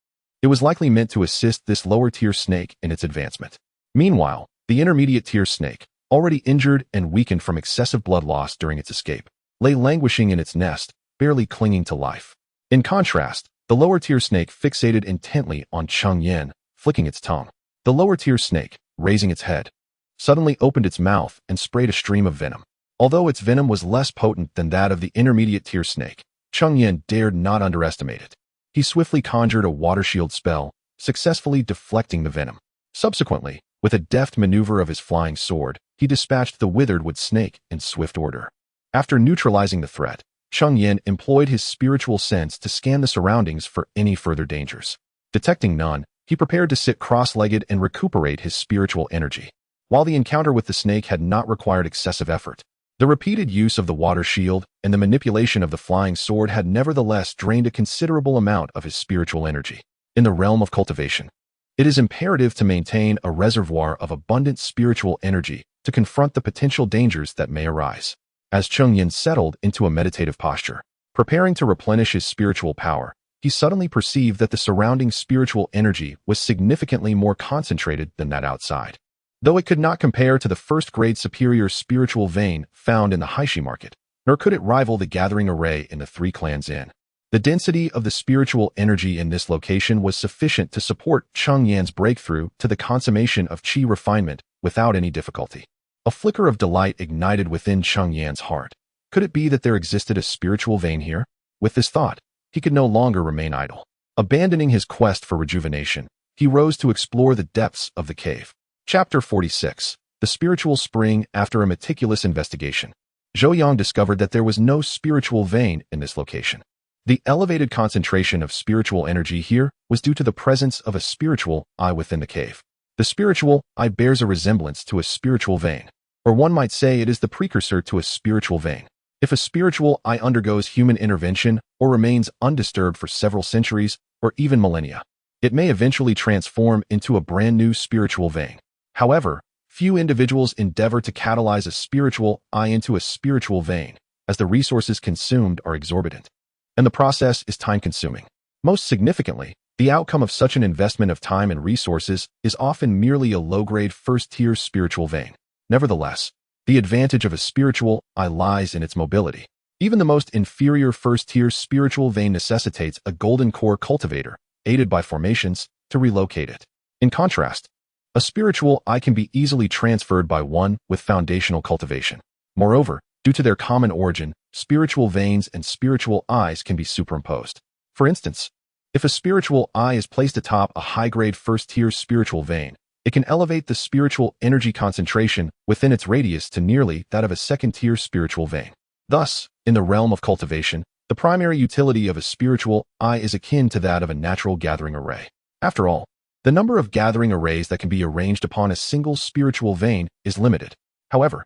It was likely meant to assist this lower-tier snake in its advancement. Meanwhile, the intermediate-tier snake, already injured and weakened from excessive blood loss during its escape, lay languishing in its nest, barely clinging to life. In contrast, the lower-tier snake fixated intently on Cheng Yan, flicking its tongue. The lower-tier snake, raising its head, suddenly opened its mouth and sprayed a stream of venom. Although its venom was less potent than that of the intermediate-tier snake, Cheng Yan dared not underestimate it. He swiftly conjured a water shield spell, successfully deflecting the venom. Subsequently, with a deft maneuver of his flying sword, he dispatched the withered wood snake in swift order. After neutralizing the threat, Cheng Yan employed his spiritual sense to scan the surroundings for any further dangers. Detecting none, he prepared to sit cross-legged and recuperate his spiritual energy. While the encounter with the snake had not required excessive effort, the repeated use of the water shield and the manipulation of the flying sword had nevertheless drained a considerable amount of his spiritual energy. In the realm of cultivation, it is imperative to maintain a reservoir of abundant spiritual energy to confront the potential dangers that may arise. As Cheng Yan settled into a meditative posture, preparing to replenish his spiritual power, he suddenly perceived that the surrounding spiritual energy was significantly more concentrated than that outside. Though it could not compare to the first-grade superior spiritual vein found in the Haishi market, nor could it rival the gathering array in the Three Clans Inn. The density of the spiritual energy in this location was sufficient to support Cheng Yan's breakthrough to the consummation of qi refinement without any difficulty. A flicker of delight ignited within Cheng Yan's heart. Could it be that there existed a spiritual vein here? With this thought, he could no longer remain idle. Abandoning his quest for rejuvenation, he rose to explore the depths of the cave. Chapter 46. The Spiritual Spring. After a meticulous investigation, Zhou Yang discovered that there was no spiritual vein in this location. The elevated concentration of spiritual energy here was due to the presence of a spiritual eye within the cave. The spiritual eye bears a resemblance to a spiritual vein, or one might say it is the precursor to a spiritual vein. If a spiritual eye undergoes human intervention or remains undisturbed for several centuries or even millennia, it may eventually transform into a brand new spiritual vein. However, few individuals endeavor to catalyze a spiritual eye into a spiritual vein, as the resources consumed are exorbitant, and the process is time-consuming. Most significantly, the outcome of such an investment of time and resources is often merely a low-grade first-tier spiritual vein. Nevertheless, the advantage of a spiritual eye lies in its mobility. Even the most inferior first-tier spiritual vein necessitates a golden core cultivator, aided by formations, to relocate it. In contrast, a spiritual eye can be easily transferred by one with foundational cultivation. Moreover, due to their common origin, spiritual veins and spiritual eyes can be superimposed. For instance, if a spiritual eye is placed atop a high-grade first-tier spiritual vein, it can elevate the spiritual energy concentration within its radius to nearly that of a second-tier spiritual vein. Thus, in the realm of cultivation, the primary utility of a spiritual eye is akin to that of a natural gathering array. After all, the number of gathering arrays that can be arranged upon a single spiritual vein is limited. However,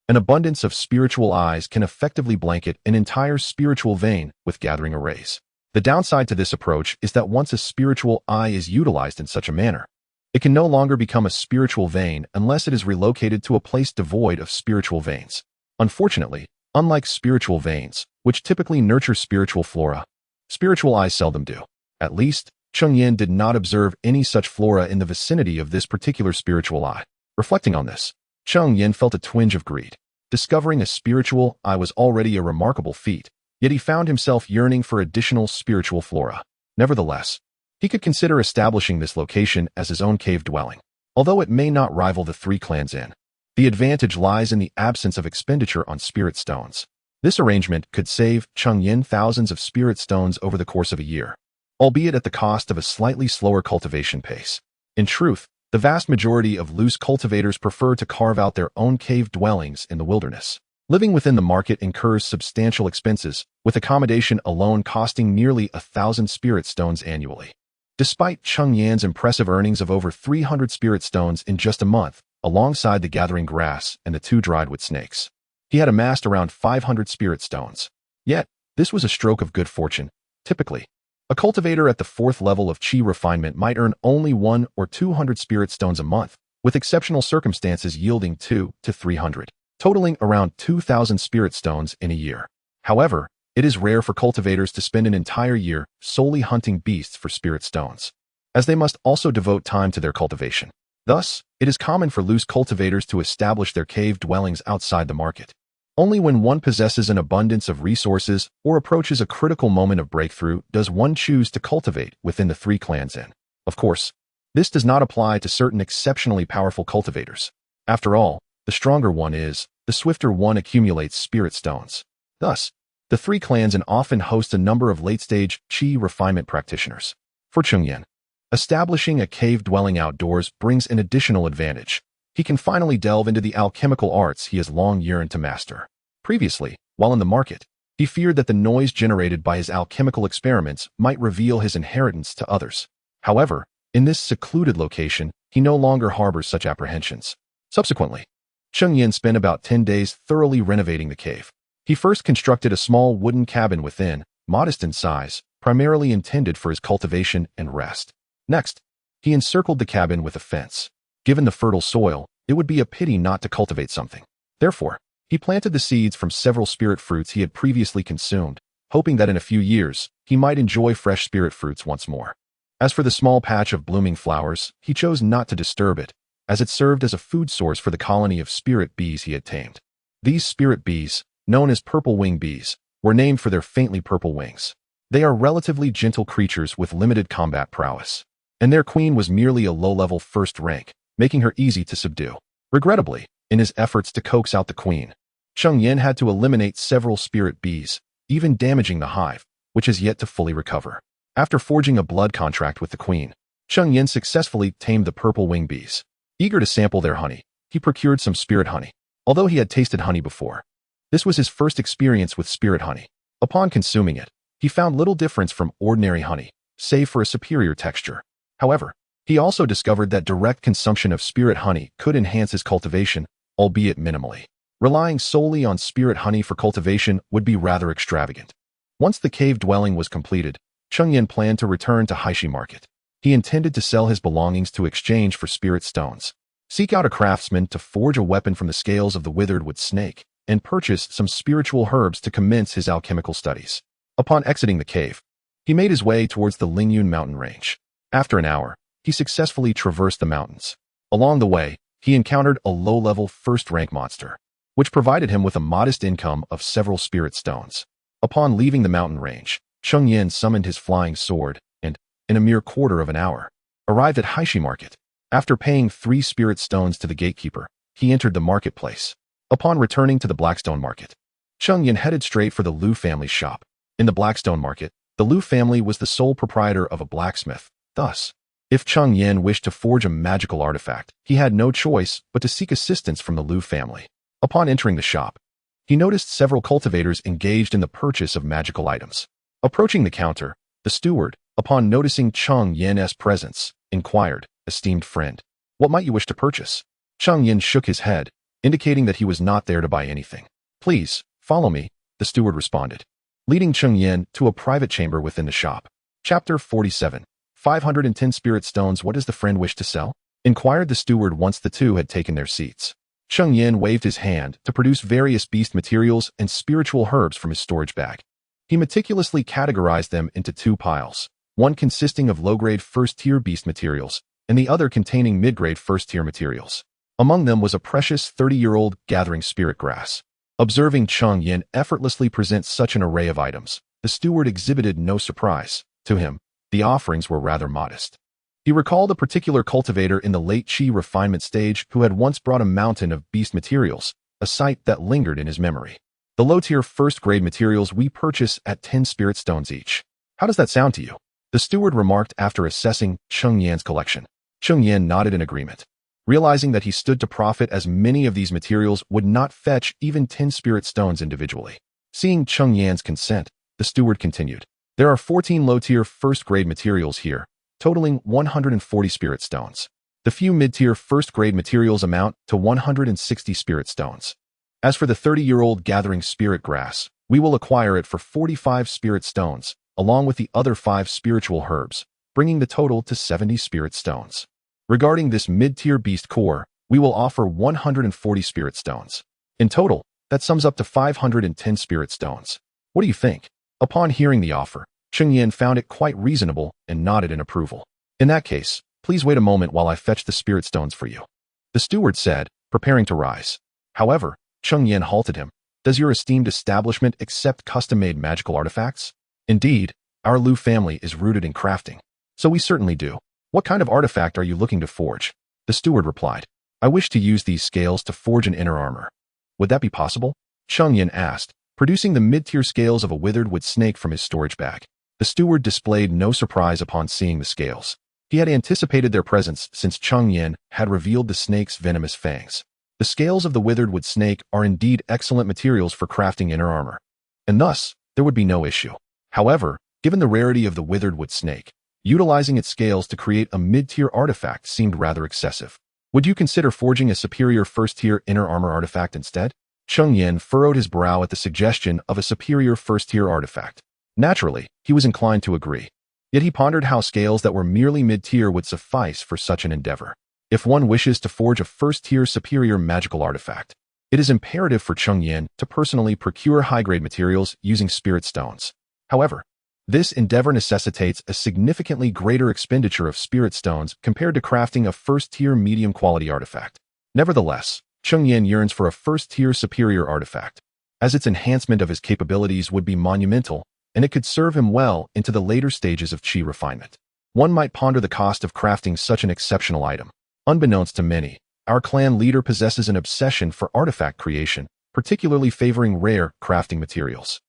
an abundance of spiritual eyes can effectively blanket an entire spiritual vein with gathering arrays. The downside to this approach is that once a spiritual eye is utilized in such a manner, it can no longer become a spiritual vein unless it is relocated to a place devoid of spiritual veins. Unfortunately, unlike spiritual veins, which typically nurture spiritual flora, spiritual eyes seldom do. At least, Cheng Yan did not observe any such flora in the vicinity of this particular spiritual eye. Reflecting on this, Cheng Yan felt a twinge of greed. Discovering a spiritual eye was already a remarkable feat, yet he found himself yearning for additional spiritual flora. Nevertheless, he could consider establishing this location as his own cave dwelling. Although it may not rival the Three Clans Inn, the advantage lies in the absence of expenditure on spirit stones. This arrangement could save Cheng Yan thousands of spirit stones over the course of a year, albeit at the cost of a slightly slower cultivation pace. In truth, the vast majority of loose cultivators prefer to carve out their own cave dwellings in the wilderness. Living within the market incurs substantial expenses, with accommodation alone costing nearly 1,000 spirit stones annually. Despite Cheng Yan's impressive earnings of over 300 spirit stones in just a month, alongside the gathering grass and the 2 dried wood snakes, he had amassed around 500 spirit stones. Yet, this was a stroke of good fortune. Typically, a cultivator at the 4th level of Qi refinement might earn only 1 or 200 spirit stones a month, with exceptional circumstances yielding 2 to 300, totaling around 2,000 spirit stones in a year. However, it is rare for cultivators to spend an entire year solely hunting beasts for spirit stones, as they must also devote time to their cultivation. Thus, it is common for loose cultivators to establish their cave dwellings outside the market. Only when one possesses an abundance of resources or approaches a critical moment of breakthrough does one choose to cultivate within the Three Clans Inn. Of course, this does not apply to certain exceptionally powerful cultivators. After all, the stronger one is, the swifter one accumulates spirit stones. Thus, the Three Clans Inn often host a number of late-stage Qi refinement practitioners. For Cheng Yan, establishing a cave dwelling outdoors brings an additional advantage. He can finally delve into the alchemical arts he has long yearned to master. Previously, while in the market, he feared that the noise generated by his alchemical experiments might reveal his inheritance to others. However, in this secluded location, he no longer harbors such apprehensions. Subsequently, Cheng Yan spent about 10 days thoroughly renovating the cave. He first constructed a small wooden cabin within, modest in size, primarily intended for his cultivation and rest. Next, he encircled the cabin with a fence. Given the fertile soil, it would be a pity not to cultivate something. Therefore, he planted the seeds from several spirit fruits he had previously consumed, hoping that in a few years, he might enjoy fresh spirit fruits once more. As for the small patch of blooming flowers, he chose not to disturb it, as it served as a food source for the colony of spirit bees he had tamed. These spirit bees, known as purple-wing bees, were named for their faintly purple wings. They are relatively gentle creatures with limited combat prowess, and their queen was merely a low-level first rank, making her easy to subdue. Regrettably, in his efforts to coax out the queen, Cheng Yan had to eliminate several spirit bees, even damaging the hive, which has yet to fully recover. After forging a blood contract with the queen, Cheng Yan successfully tamed the purple-wing bees. Eager to sample their honey, he procured some spirit honey. Although he had tasted honey before, this was his first experience with spirit honey. Upon consuming it, he found little difference from ordinary honey, save for a superior texture. However, he also discovered that direct consumption of spirit honey could enhance his cultivation, albeit minimally. Relying solely on spirit honey for cultivation would be rather extravagant. Once the cave dwelling was completed, Cheng Yan planned to return to Haishi Market. He intended to sell his belongings to exchange for spirit stones, seek out a craftsman to forge a weapon from the scales of the withered wood snake, and purchase some spiritual herbs to commence his alchemical studies. Upon exiting the cave, he made his way towards the Lingyun mountain range. After an hour, he successfully traversed the mountains. Along the way, he encountered a low-level first-rank monster, which provided him with a modest income of several spirit stones. Upon leaving the mountain range, Cheng Yan summoned his flying sword and, in a mere quarter of an hour, arrived at Haishi Market. After paying 3 spirit stones to the gatekeeper, he entered the marketplace. Upon returning to the Blackstone Market, Cheng Yan headed straight for the Liu family's shop. In the Blackstone Market, the Liu family was the sole proprietor of a blacksmith. Thus, if Cheng Yan wished to forge a magical artifact, he had no choice but to seek assistance from the Liu family. Upon entering the shop, he noticed several cultivators engaged in the purchase of magical items. Approaching the counter, the steward, upon noticing Cheng Yan's presence, inquired, "Esteemed friend, what might you wish to purchase?" Cheng Yan shook his head, indicating that he was not there to buy anything. "Please, follow me," the steward responded, leading Cheng Yan to a private chamber within the shop. Chapter 47. 510 spirit stones. What does the friend wish to sell? Inquired the steward once the two had taken their seats. Cheng Yan waved his hand to produce various beast materials and spiritual herbs from his storage bag. He meticulously categorized them into 2 piles, one consisting of low-grade first-tier beast materials, and the other containing mid-grade first-tier materials. Among them was a precious 30-year-old gathering spirit grass. Observing Cheng Yan effortlessly present such an array of items, the steward exhibited no surprise. To him, the offerings were rather modest. He recalled a particular cultivator in the late Qi refinement stage who had once brought a mountain of beast materials, a sight that lingered in his memory. The low-tier first-grade materials we purchase at 10 spirit stones each. How does that sound to you? The steward remarked after assessing Cheng Yan's collection. Cheng Yan nodded in agreement. Realizing that he stood to profit as many of these materials would not fetch even 10 spirit stones individually. Seeing Cheng Yan's consent, the steward continued. There are 14 low-tier first-grade materials here, totaling 140 spirit stones. The few mid-tier first-grade materials amount to 160 spirit stones. As for the 30-year-old gathering spirit grass, we will acquire it for 45 spirit stones, along with the other 5 spiritual herbs, bringing the total to 70 spirit stones. Regarding this mid-tier beast core, we will offer 140 spirit stones. In total, that sums up to 510 spirit stones. What do you think? Upon hearing the offer, Cheng Yan found it quite reasonable and nodded in approval. In that case, please wait a moment while I fetch the spirit stones for you, the steward said, preparing to rise. However, Cheng Yan halted him. Does your esteemed establishment accept custom-made magical artifacts? Indeed, our Liu family is rooted in crafting, so we certainly do. What kind of artifact are you looking to forge? The steward replied. I wish to use these scales to forge an inner armor. Would that be possible? Cheng Yan asked, producing the mid-tier scales of a withered wood snake from his storage bag. The steward displayed no surprise upon seeing the scales. He had anticipated their presence since Cheng Yan had revealed the snake's venomous fangs. The scales of the withered wood snake are indeed excellent materials for crafting inner armor, and thus, there would be no issue. However, given the rarity of the withered wood snake, utilizing its scales to create a mid-tier artifact seemed rather excessive. Would you consider forging a superior first-tier inner armor artifact instead? Cheng Yan furrowed his brow at the suggestion of a superior first-tier artifact. Naturally, he was inclined to agree. Yet he pondered how scales that were merely mid-tier would suffice for such an endeavor. If one wishes to forge a first-tier superior magical artifact, it is imperative for Cheng Yan to personally procure high-grade materials using spirit stones. However, this endeavor necessitates a significantly greater expenditure of spirit stones compared to crafting a first-tier medium-quality artifact. Nevertheless, Cheng Yan yearns for a first-tier superior artifact, as its enhancement of his capabilities would be monumental, and it could serve him well into the later stages of Qi refinement. One might ponder the cost of crafting such an exceptional item. Unbeknownst to many, our clan leader possesses an obsession for artifact creation, particularly favoring rare crafting materials.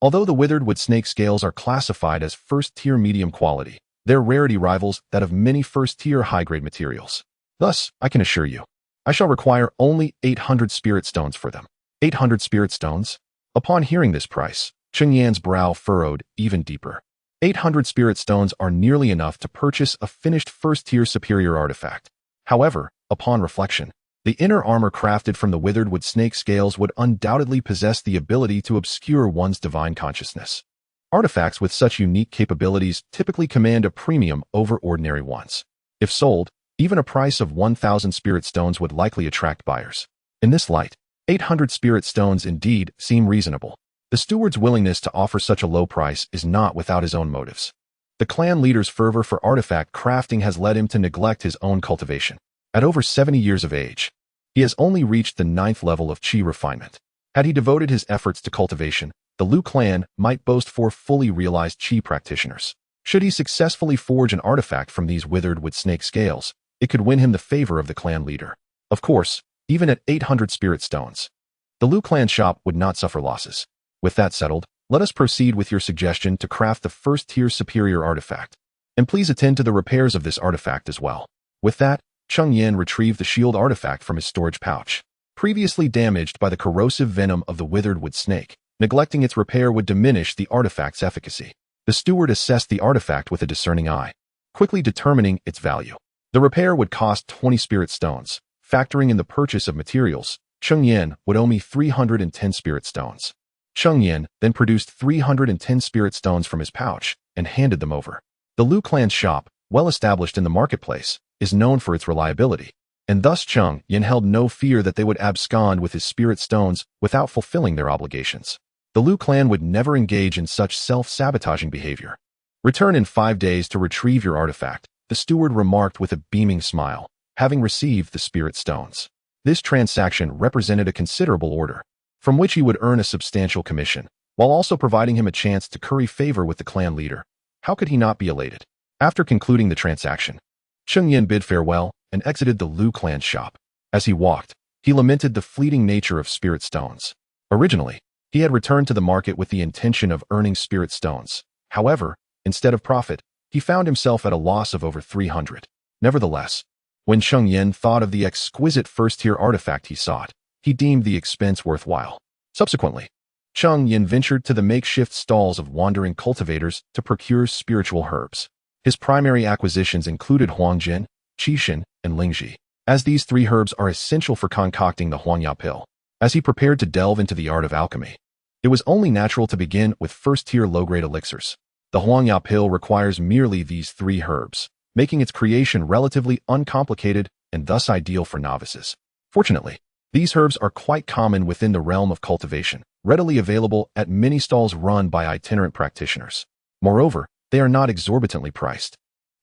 Although the withered wood snake scales are classified as first-tier medium quality, their rarity rivals that of many first-tier high-grade materials. Thus, I can assure you, I shall require only 800 spirit stones for them. 800 spirit stones? Upon hearing this price, Cheng Yan's brow furrowed even deeper. 800 spirit stones are nearly enough to purchase a finished first-tier superior artifact. However, upon reflection, the inner armor crafted from the withered wood snake scales would undoubtedly possess the ability to obscure one's divine consciousness. Artifacts with such unique capabilities typically command a premium over ordinary ones. If sold, even a price of 1,000 spirit stones would likely attract buyers. In this light, 800 spirit stones indeed seem reasonable. The steward's willingness to offer such a low price is not without his own motives. The clan leader's fervor for artifact crafting has led him to neglect his own cultivation. At over 70 years of age, he has only reached the 9th level of Qi refinement. Had he devoted his efforts to cultivation, the Liu clan might boast 4 fully realized Qi practitioners. Should he successfully forge an artifact from these withered wood snake scales, it could win him the favor of the clan leader. Of course, even at 800 spirit stones, the Liu clan shop would not suffer losses. With that settled, let us proceed with your suggestion to craft the first-tier superior artifact. And please attend to the repairs of this artifact as well. With that, Cheng Yan retrieved the shield artifact from his storage pouch. Previously damaged by the corrosive venom of the withered wood snake, neglecting its repair would diminish the artifact's efficacy. The steward assessed the artifact with a discerning eye, quickly determining its value. The repair would cost 20 spirit stones. Factoring in the purchase of materials, Cheng Yan would owe me 310 spirit stones. Cheng Yan then produced 310 spirit stones from his pouch and handed them over. The Liu clan's shop, well established in the marketplace, is known for its reliability, and thus Cheng Yan held no fear that they would abscond with his spirit stones without fulfilling their obligations. The Liu clan would never engage in such self-sabotaging behavior. Return in 5 days to retrieve your artifact, the steward remarked with a beaming smile, having received the spirit stones. This transaction represented a considerable order. from which he would earn a substantial commission, while also providing him a chance to curry favor with the clan leader. How could he not be elated? After concluding the transaction, Cheng Yan bid farewell and exited the Lu clan's shop. As he walked, he lamented the fleeting nature of spirit stones. Originally, he had returned to the market with the intention of earning spirit stones. However, instead of profit, he found himself at a loss of over 300. Nevertheless, when Cheng Yan thought of the exquisite first-tier artifact he sought, he deemed the expense worthwhile. Subsequently, Cheng Yan ventured to the makeshift stalls of wandering cultivators to procure spiritual herbs. His primary acquisitions included huangjin, qixin, and lingji, as these three herbs are essential for concocting the huangya pill. As he prepared to delve into the art of alchemy, it was only natural to begin with first-tier low-grade elixirs. The huangya pill requires merely these three herbs, making its creation relatively uncomplicated and thus ideal for novices. Fortunately, these herbs are quite common within the realm of cultivation, readily available at many stalls run by itinerant practitioners. Moreover, they are not exorbitantly priced.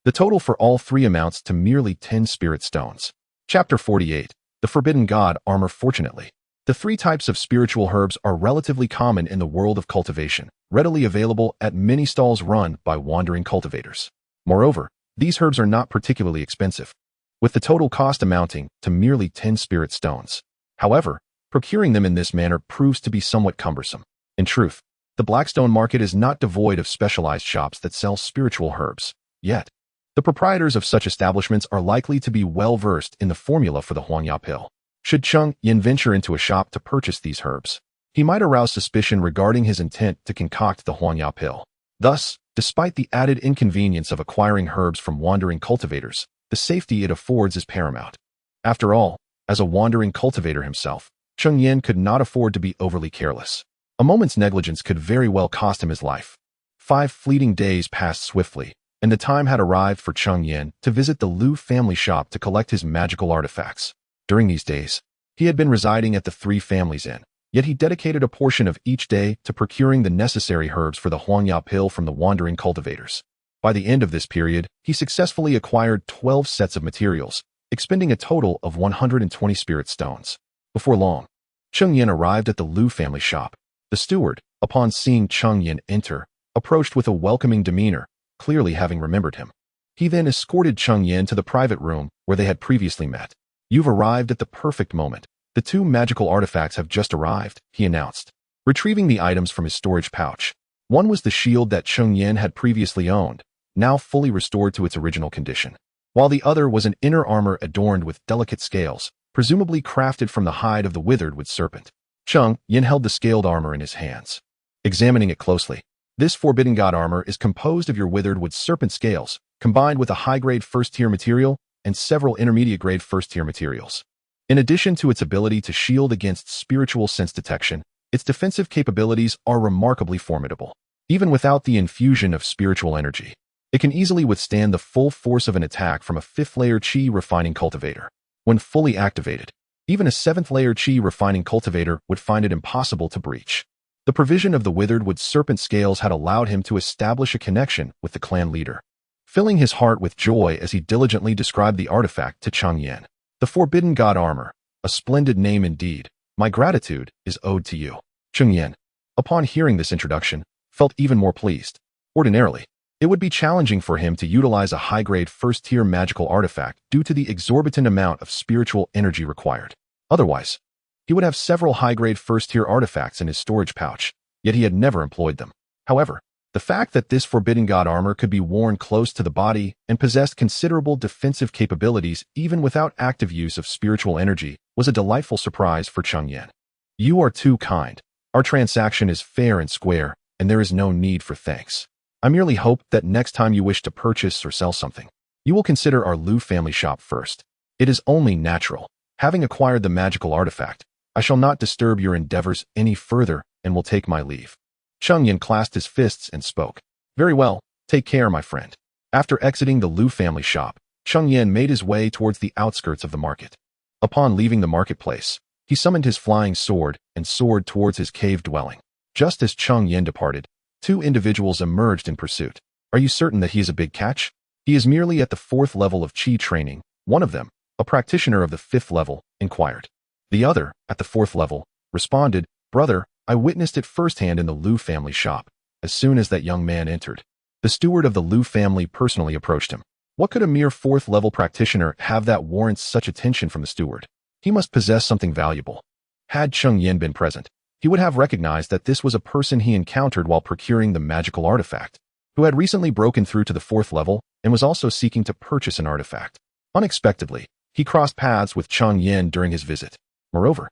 The total for all three amounts to merely 10 spirit stones. Chapter 48. The Forbidden God Armor. Fortunately, the three types of spiritual herbs are relatively common in the world of cultivation, readily available at many stalls run by wandering cultivators. Moreover, these herbs are not particularly expensive, with the total cost amounting to merely 10 spirit stones. However, procuring them in this manner proves to be somewhat cumbersome. In truth, the Blackstone market is not devoid of specialized shops that sell spiritual herbs. Yet, the proprietors of such establishments are likely to be well-versed in the formula for the huangya pill. Should Cheng Yan venture into a shop to purchase these herbs, he might arouse suspicion regarding his intent to concoct the huangya pill. Thus, despite the added inconvenience of acquiring herbs from wandering cultivators, the safety it affords is paramount. After all, as a wandering cultivator himself, Cheng Yan could not afford to be overly careless. A moment's negligence could very well cost him his life. 5 fleeting days passed swiftly, and the time had arrived for Cheng Yan to visit the Lu family shop to collect his magical artifacts. During these days, he had been residing at the Three Families Inn, yet he dedicated a portion of each day to procuring the necessary herbs for the huangya pill from the wandering cultivators. By the end of this period, he successfully acquired 12 sets of materials, expending a total of 120 spirit stones. Before long, Cheng Yan arrived at the Lu family shop. The steward, upon seeing Cheng Yan enter, approached with a welcoming demeanor, clearly having remembered him. He then escorted Cheng Yan to the private room where they had previously met. "You've arrived at the perfect moment. The 2 magical artifacts have just arrived," he announced, retrieving the items from his storage pouch. One was the shield that Cheng Yan had previously owned, now fully restored to its original condition, while the other was an inner armor adorned with delicate scales, presumably crafted from the hide of the withered wood serpent. Cheng Yan held the scaled armor in his hands. Examining it closely, this Forbidden God armor is composed of your withered wood serpent scales, combined with a high-grade first-tier material and several intermediate-grade first-tier materials. In addition to its ability to shield against spiritual sense detection, its defensive capabilities are remarkably formidable. Even without the infusion of spiritual energy, it can easily withstand the full force of an attack from a 5th-layer Qi refining cultivator. When fully activated, even a 7th-layer Qi refining cultivator would find it impossible to breach. The provision of the withered wood serpent scales had allowed him to establish a connection with the clan leader, filling his heart with joy as he diligently described the artifact to Cheng Yan. "The Forbidden God armor, a splendid name indeed. My gratitude is owed to you." Cheng Yan, upon hearing this introduction, felt even more pleased. Ordinarily, it would be challenging for him to utilize a high-grade first-tier magical artifact due to the exorbitant amount of spiritual energy required. Otherwise, he would have several high-grade first-tier artifacts in his storage pouch, yet he had never employed them. However, the fact that this Forbidden God armor could be worn close to the body and possessed considerable defensive capabilities even without active use of spiritual energy was a delightful surprise for Cheng Yan. "You are too kind. Our transaction is fair and square, and there is no need for thanks. I merely hope that next time you wish to purchase or sell something, you will consider our Lu family shop first. It is only natural. Having acquired the magical artifact, I shall not disturb your endeavors any further and will take my leave." Cheng Yan clasped his fists and spoke. "Very well, take care, my friend." After exiting the Lu family shop, Cheng Yan made his way towards the outskirts of the market. Upon leaving the marketplace, he summoned his flying sword and soared towards his cave dwelling. Just as Cheng Yan departed, 2 individuals emerged in pursuit. "Are you certain that he is a big catch? He is merely at the 4th level of Qi training," one of them, a practitioner of the 5th level, inquired. The other, at the 4th level, responded, Brother, I witnessed it firsthand in the Liu family shop. As soon as that young man entered, the steward of the Liu family personally approached him. What could a mere fourth-level practitioner have that warrants such attention from the steward? He must possess something valuable. Had Cheng Yan been present, he would have recognized that this was a person he encountered while procuring the magical artifact, who had recently broken through to the fourth level and was also seeking to purchase an artifact. Unexpectedly, he crossed paths with Cheng Yan during his visit. Moreover,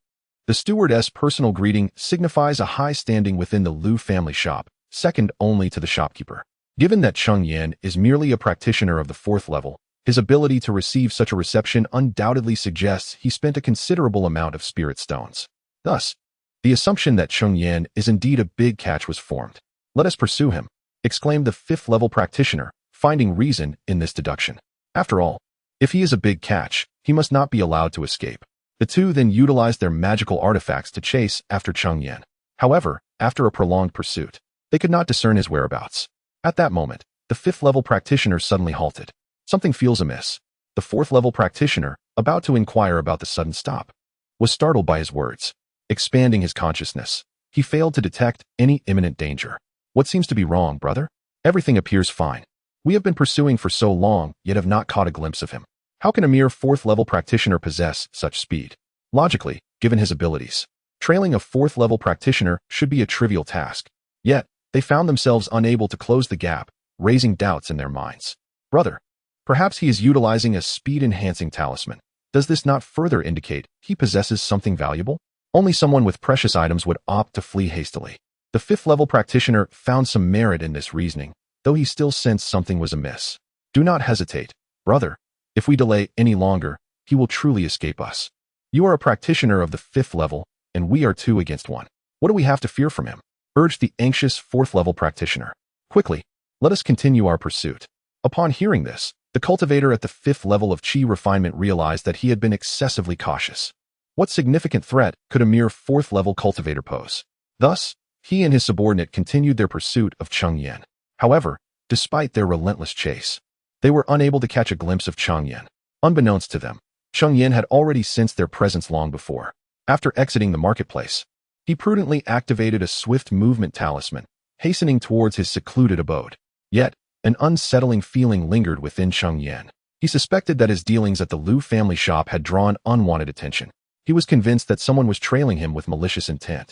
the stewardess' personal greeting signifies a high standing within the Liu family shop, second only to the shopkeeper. Given that Cheng Yan is merely a practitioner of the fourth level, his ability to receive such a reception undoubtedly suggests he spent a considerable amount of spirit stones. Thus, the assumption that Cheng Yan is indeed a big catch was formed. Let us pursue him, exclaimed the fifth-level practitioner, finding reason in this deduction. After all, if he is a big catch, he must not be allowed to escape. The two then utilized their magical artifacts to chase after Cheng Yan. However, after a prolonged pursuit, they could not discern his whereabouts. At that moment, the fifth-level practitioner suddenly halted. Something feels amiss. The fourth-level practitioner, about to inquire about the sudden stop, was startled by his words. Expanding his consciousness, he failed to detect any imminent danger. What seems to be wrong, brother? Everything appears fine. We have been pursuing for so long, yet have not caught a glimpse of him. How can a mere fourth-level practitioner possess such speed? Logically, given his abilities, trailing a fourth-level practitioner should be a trivial task. Yet, they found themselves unable to close the gap, raising doubts in their minds. Brother, perhaps he is utilizing a speed-enhancing talisman. Does this not further indicate he possesses something valuable? Only someone with precious items would opt to flee hastily. The fifth-level practitioner found some merit in this reasoning, though he still sensed something was amiss. Do not hesitate, brother. If we delay any longer, he will truly escape us. You are a practitioner of the fifth level, and we are 2 against 1. What do we have to fear from him? Urged the anxious fourth-level practitioner. Quickly, let us continue our pursuit. Upon hearing this, the cultivator at the fifth level of Qi refinement realized that he had been excessively cautious. What significant threat could a mere fourth-level cultivator pose? Thus, he and his subordinate continued their pursuit of Cheng Yan. However, despite their relentless chase, they were unable to catch a glimpse of Cheng Yan. Unbeknownst to them, Cheng Yan had already sensed their presence long before. After exiting the marketplace, he prudently activated a swift movement talisman, hastening towards his secluded abode. Yet, an unsettling feeling lingered within Cheng Yan. He suspected that his dealings at the Liu family shop had drawn unwanted attention. He was convinced that someone was trailing him with malicious intent.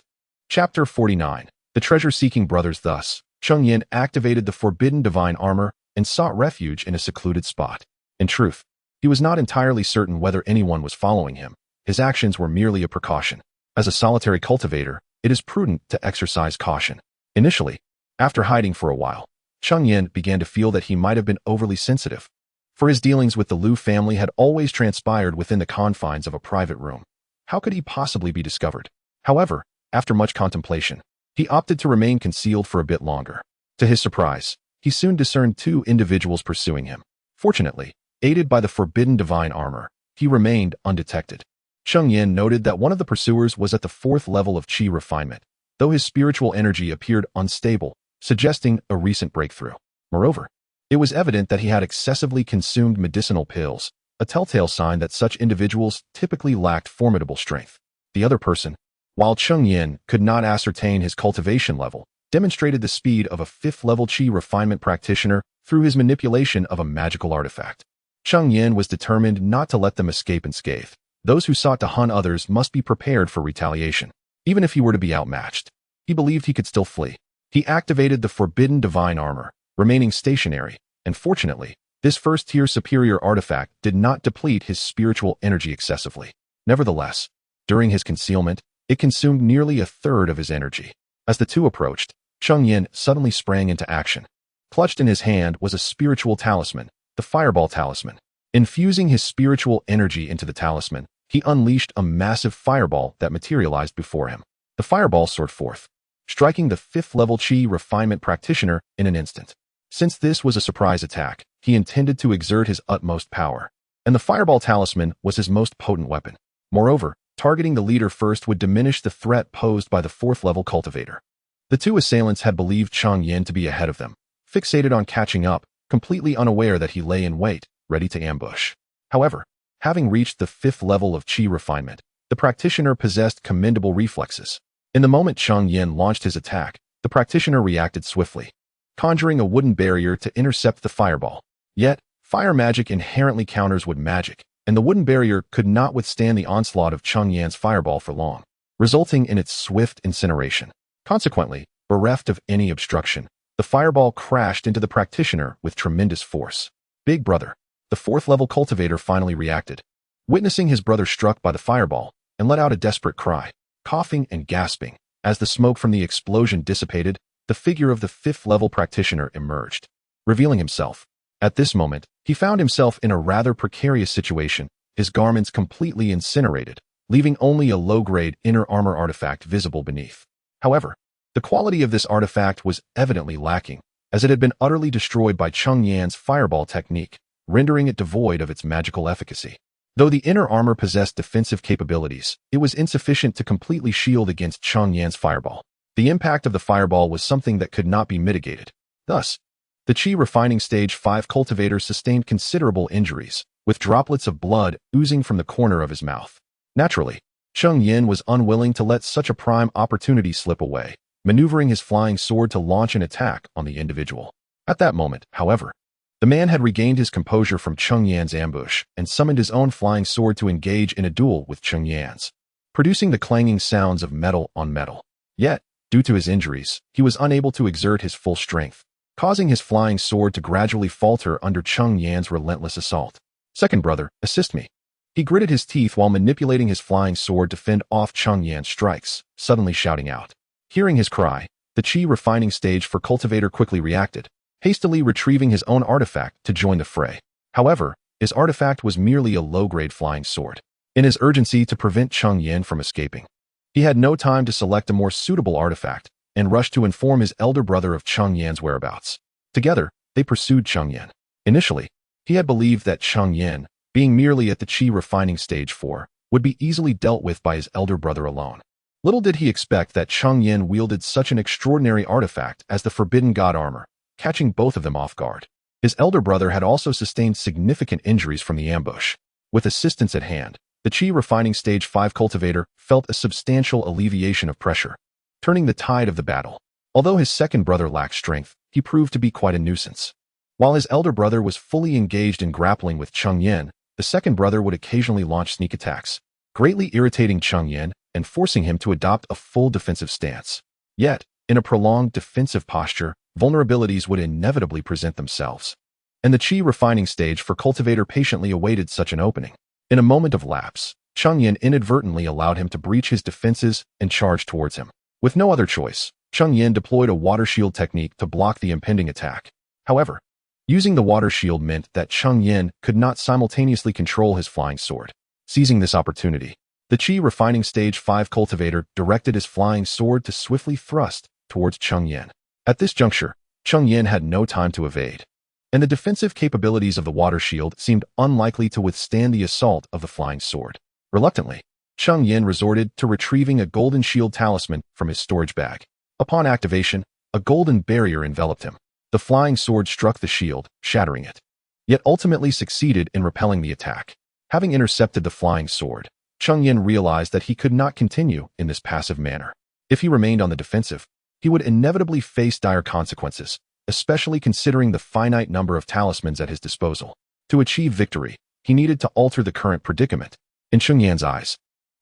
Chapter 49. The Treasure-Seeking Brothers. Thus, Cheng Yan activated the forbidden divine armor and sought refuge in a secluded spot. In truth, he was not entirely certain whether anyone was following him. His actions were merely a precaution. As a solitary cultivator, it is prudent to exercise caution. Initially, after hiding for a while, Cheng Yan began to feel that he might have been overly sensitive, for his dealings with the Liu family had always transpired within the confines of a private room. How could he possibly be discovered? However, after much contemplation, he opted to remain concealed for a bit longer. To his surprise, he soon discerned 2 individuals pursuing him. Fortunately, aided by the forbidden divine armor, he remained undetected. Cheng Yan noted that one of the pursuers was at the 4th level of Qi refinement, though his spiritual energy appeared unstable, suggesting a recent breakthrough. Moreover, it was evident that he had excessively consumed medicinal pills, a telltale sign that such individuals typically lacked formidable strength. The other person, while Cheng Yan could not ascertain his cultivation level, demonstrated the speed of a 5th-level Qi refinement practitioner through his manipulation of a magical artifact. Cheng Yan was determined not to let them escape unscathed. Those who sought to hunt others must be prepared for retaliation. Even if he were to be outmatched, he believed he could still flee. He activated the forbidden divine armor, remaining stationary, and fortunately, this first-tier superior artifact did not deplete his spiritual energy excessively. Nevertheless, during his concealment, it consumed nearly a third of his energy. As the two approached, Cheng Yan suddenly sprang into action. Clutched in his hand was a spiritual talisman, the Fireball Talisman. Infusing his spiritual energy into the talisman, he unleashed a massive fireball that materialized before him. The fireball soared forth, striking the 5th-level Qi refinement practitioner in an instant. Since this was a surprise attack, he intended to exert his utmost power, and the Fireball Talisman was his most potent weapon. Moreover, targeting the leader first would diminish the threat posed by the 4th-level cultivator. The two assailants had believed Cheng Yan to be ahead of them, fixated on catching up, completely unaware that he lay in wait, ready to ambush. However, having reached the 5th level of Qi refinement, the practitioner possessed commendable reflexes. In the moment Cheng Yan launched his attack, the practitioner reacted swiftly, conjuring a wooden barrier to intercept the fireball. Yet, fire magic inherently counters wood magic, and the wooden barrier could not withstand the onslaught of Cheng Yan's fireball for long, resulting in its swift incineration. Consequently, bereft of any obstruction, the fireball crashed into the practitioner with tremendous force. Big brother, the fourth-level cultivator, finally reacted, witnessing his brother struck by the fireball, and let out a desperate cry, coughing and gasping. As the smoke from the explosion dissipated, the figure of the fifth-level practitioner emerged, revealing himself. At this moment, he found himself in a rather precarious situation, his garments completely incinerated, leaving only a low-grade inner armor artifact visible beneath. However, the quality of this artifact was evidently lacking, as it had been utterly destroyed by Cheng Yan's fireball technique, rendering it devoid of its magical efficacy. Though the inner armor possessed defensive capabilities, it was insufficient to completely shield against Cheng Yan's fireball. The impact of the fireball was something that could not be mitigated. Thus, the Qi refining stage 5 cultivator sustained considerable injuries, with droplets of blood oozing from the corner of his mouth. Naturally, Cheng Yan was unwilling to let such a prime opportunity slip away, maneuvering his flying sword to launch an attack on the individual. At that moment, however, the man had regained his composure from Cheng Yan's ambush and summoned his own flying sword to engage in a duel with Cheng Yan's, producing the clanging sounds of metal on metal. Yet, due to his injuries, he was unable to exert his full strength, causing his flying sword to gradually falter under Cheng Yan's relentless assault. Second brother, assist me. He gritted his teeth while manipulating his flying sword to fend off Cheng Yan's strikes, suddenly shouting out. Hearing his cry, the Qi refining stage for cultivator quickly reacted, hastily retrieving his own artifact to join the fray. However, his artifact was merely a low-grade flying sword. In his urgency to prevent Cheng Yan from escaping, he had no time to select a more suitable artifact and rushed to inform his elder brother of Cheng Yan's whereabouts. Together, they pursued Cheng Yan. Initially, he had believed that Cheng Yan, being merely at the Qi refining stage 4, would be easily dealt with by his elder brother alone. Little did he expect that Cheng Yan wielded such an extraordinary artifact as the Forbidden God armor, catching both of them off guard. His elder brother had also sustained significant injuries from the ambush. With assistance at hand, the Qi refining stage 5 cultivator felt a substantial alleviation of pressure, turning the tide of the battle. Although his second brother lacked strength, he proved to be quite a nuisance. While his elder brother was fully engaged in grappling with Cheng Yan, the second brother would occasionally launch sneak attacks, greatly irritating Cheng Yan and forcing him to adopt a full defensive stance. Yet, in a prolonged defensive posture, vulnerabilities would inevitably present themselves, and the Qi refining stage for cultivator patiently awaited such an opening. In a moment of lapse, Cheng Yan inadvertently allowed him to breach his defenses and charge towards him. With no other choice, Cheng Yan deployed a water shield technique to block the impending attack. However, using the water shield meant that Cheng Yan could not simultaneously control his flying sword. Seizing this opportunity, the Qi refining stage 5 cultivator directed his flying sword to swiftly thrust towards Cheng Yan. At this juncture, Cheng Yan had no time to evade, and the defensive capabilities of the water shield seemed unlikely to withstand the assault of the flying sword. Reluctantly, Cheng Yan resorted to retrieving a golden shield talisman from his storage bag. Upon activation, a golden barrier enveloped him. The flying sword struck the shield, shattering it, yet ultimately succeeded in repelling the attack. Having intercepted the flying sword, Cheng Yan realized that he could not continue in this passive manner. If he remained on the defensive, he would inevitably face dire consequences, especially considering the finite number of talismans at his disposal. To achieve victory, he needed to alter the current predicament. In Cheng Yan's eyes,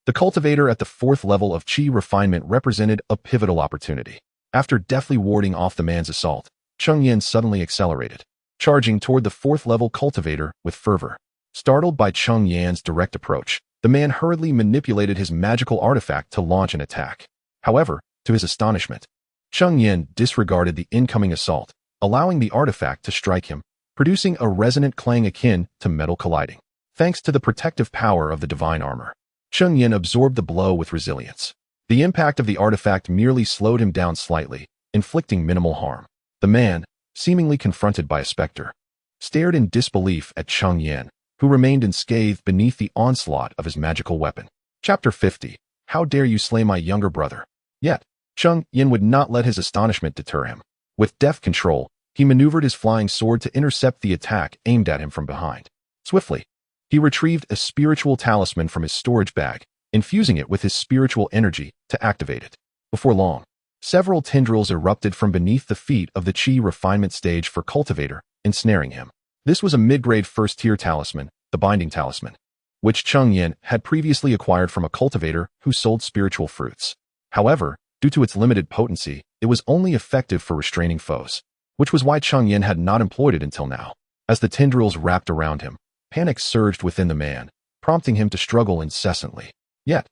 the cultivator at the 4th level of Qi refinement represented a pivotal opportunity. After deftly warding off the man's assault, Cheng Yan suddenly accelerated, charging toward the 4th level cultivator with fervor. Startled by Cheng Yan's direct approach, the man hurriedly manipulated his magical artifact to launch an attack. However, to his astonishment, Cheng Yan disregarded the incoming assault, allowing the artifact to strike him, producing a resonant clang akin to metal colliding. Thanks to the protective power of the divine armor, Cheng Yan absorbed the blow with resilience. The impact of the artifact merely slowed him down slightly, inflicting minimal harm. The man, seemingly confronted by a specter, stared in disbelief at Cheng Yan, who remained unscathed beneath the onslaught of his magical weapon. Chapter 50. How dare you slay my younger brother? Yet, Cheng Yan would not let his astonishment deter him. With deft control, he maneuvered his flying sword to intercept the attack aimed at him from behind. Swiftly, he retrieved a spiritual talisman from his storage bag, infusing it with his spiritual energy to activate it. Before long, several tendrils erupted from beneath the feet of the chi refinement stage for cultivator, ensnaring him. This was a mid-grade first-tier talisman, the binding talisman, which Cheng Yan had previously acquired from a cultivator who sold spiritual fruits. However, due to its limited potency, it was only effective for restraining foes, which was why Cheng Yan had not employed it until now. As the tendrils wrapped around him, panic surged within the man, prompting him to struggle incessantly. Yet,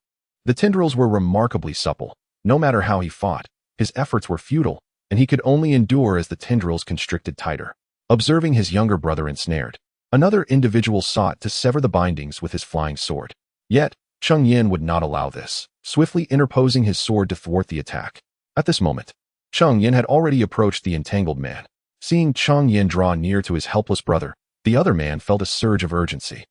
the tendrils were remarkably supple. No matter how he fought, his efforts were futile, and he could only endure as the tendrils constricted tighter. Observing his younger brother ensnared, another individual sought to sever the bindings with his flying sword. Yet, Cheng Yan would not allow this, swiftly interposing his sword to thwart the attack. At this moment, Cheng Yan had already approached the entangled man. Seeing Cheng Yan draw near to his helpless brother, the other man felt a surge of urgency.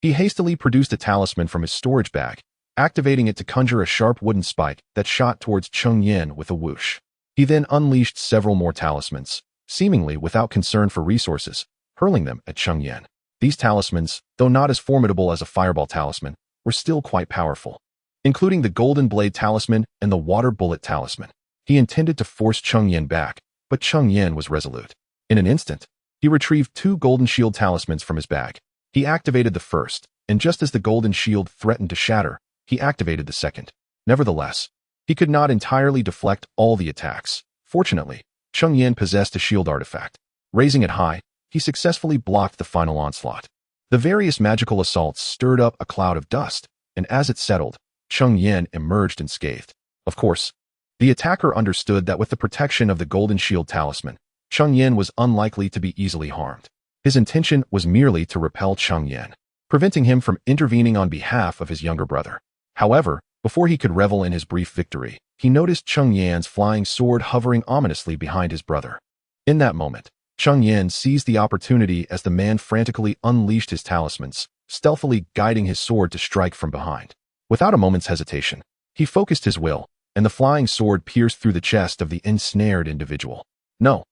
He hastily produced a talisman from his storage bag, activating it to conjure a sharp wooden spike that shot towards Cheng Yan with a whoosh. He then unleashed several more talismans, seemingly without concern for resources, hurling them at Cheng Yan. These talismans, though not as formidable as a fireball talisman, were still quite powerful, including the golden blade talisman and the water bullet talisman. He intended to force Cheng Yan back, but Cheng Yan was resolute. In an instant, he retrieved 2 golden shield talismans from his bag. He activated the first, and just as the golden shield threatened to shatter, he activated the second. Nevertheless, he could not entirely deflect all the attacks. Fortunately, Cheng Yan possessed a shield artifact. Raising it high, he successfully blocked the final onslaught. The various magical assaults stirred up a cloud of dust, and as it settled, Cheng Yan emerged unscathed. Of course, the attacker understood that with the protection of the golden shield talisman, Cheng Yan was unlikely to be easily harmed. His intention was merely to repel Cheng Yan, preventing him from intervening on behalf of his younger brother. However, before he could revel in his brief victory, he noticed Cheng Yan's flying sword hovering ominously behind his brother. In that moment, Cheng Yan seized the opportunity as the man frantically unleashed his talismans, stealthily guiding his sword to strike from behind. Without a moment's hesitation, he focused his will, and the flying sword pierced through the chest of the ensnared individual. No,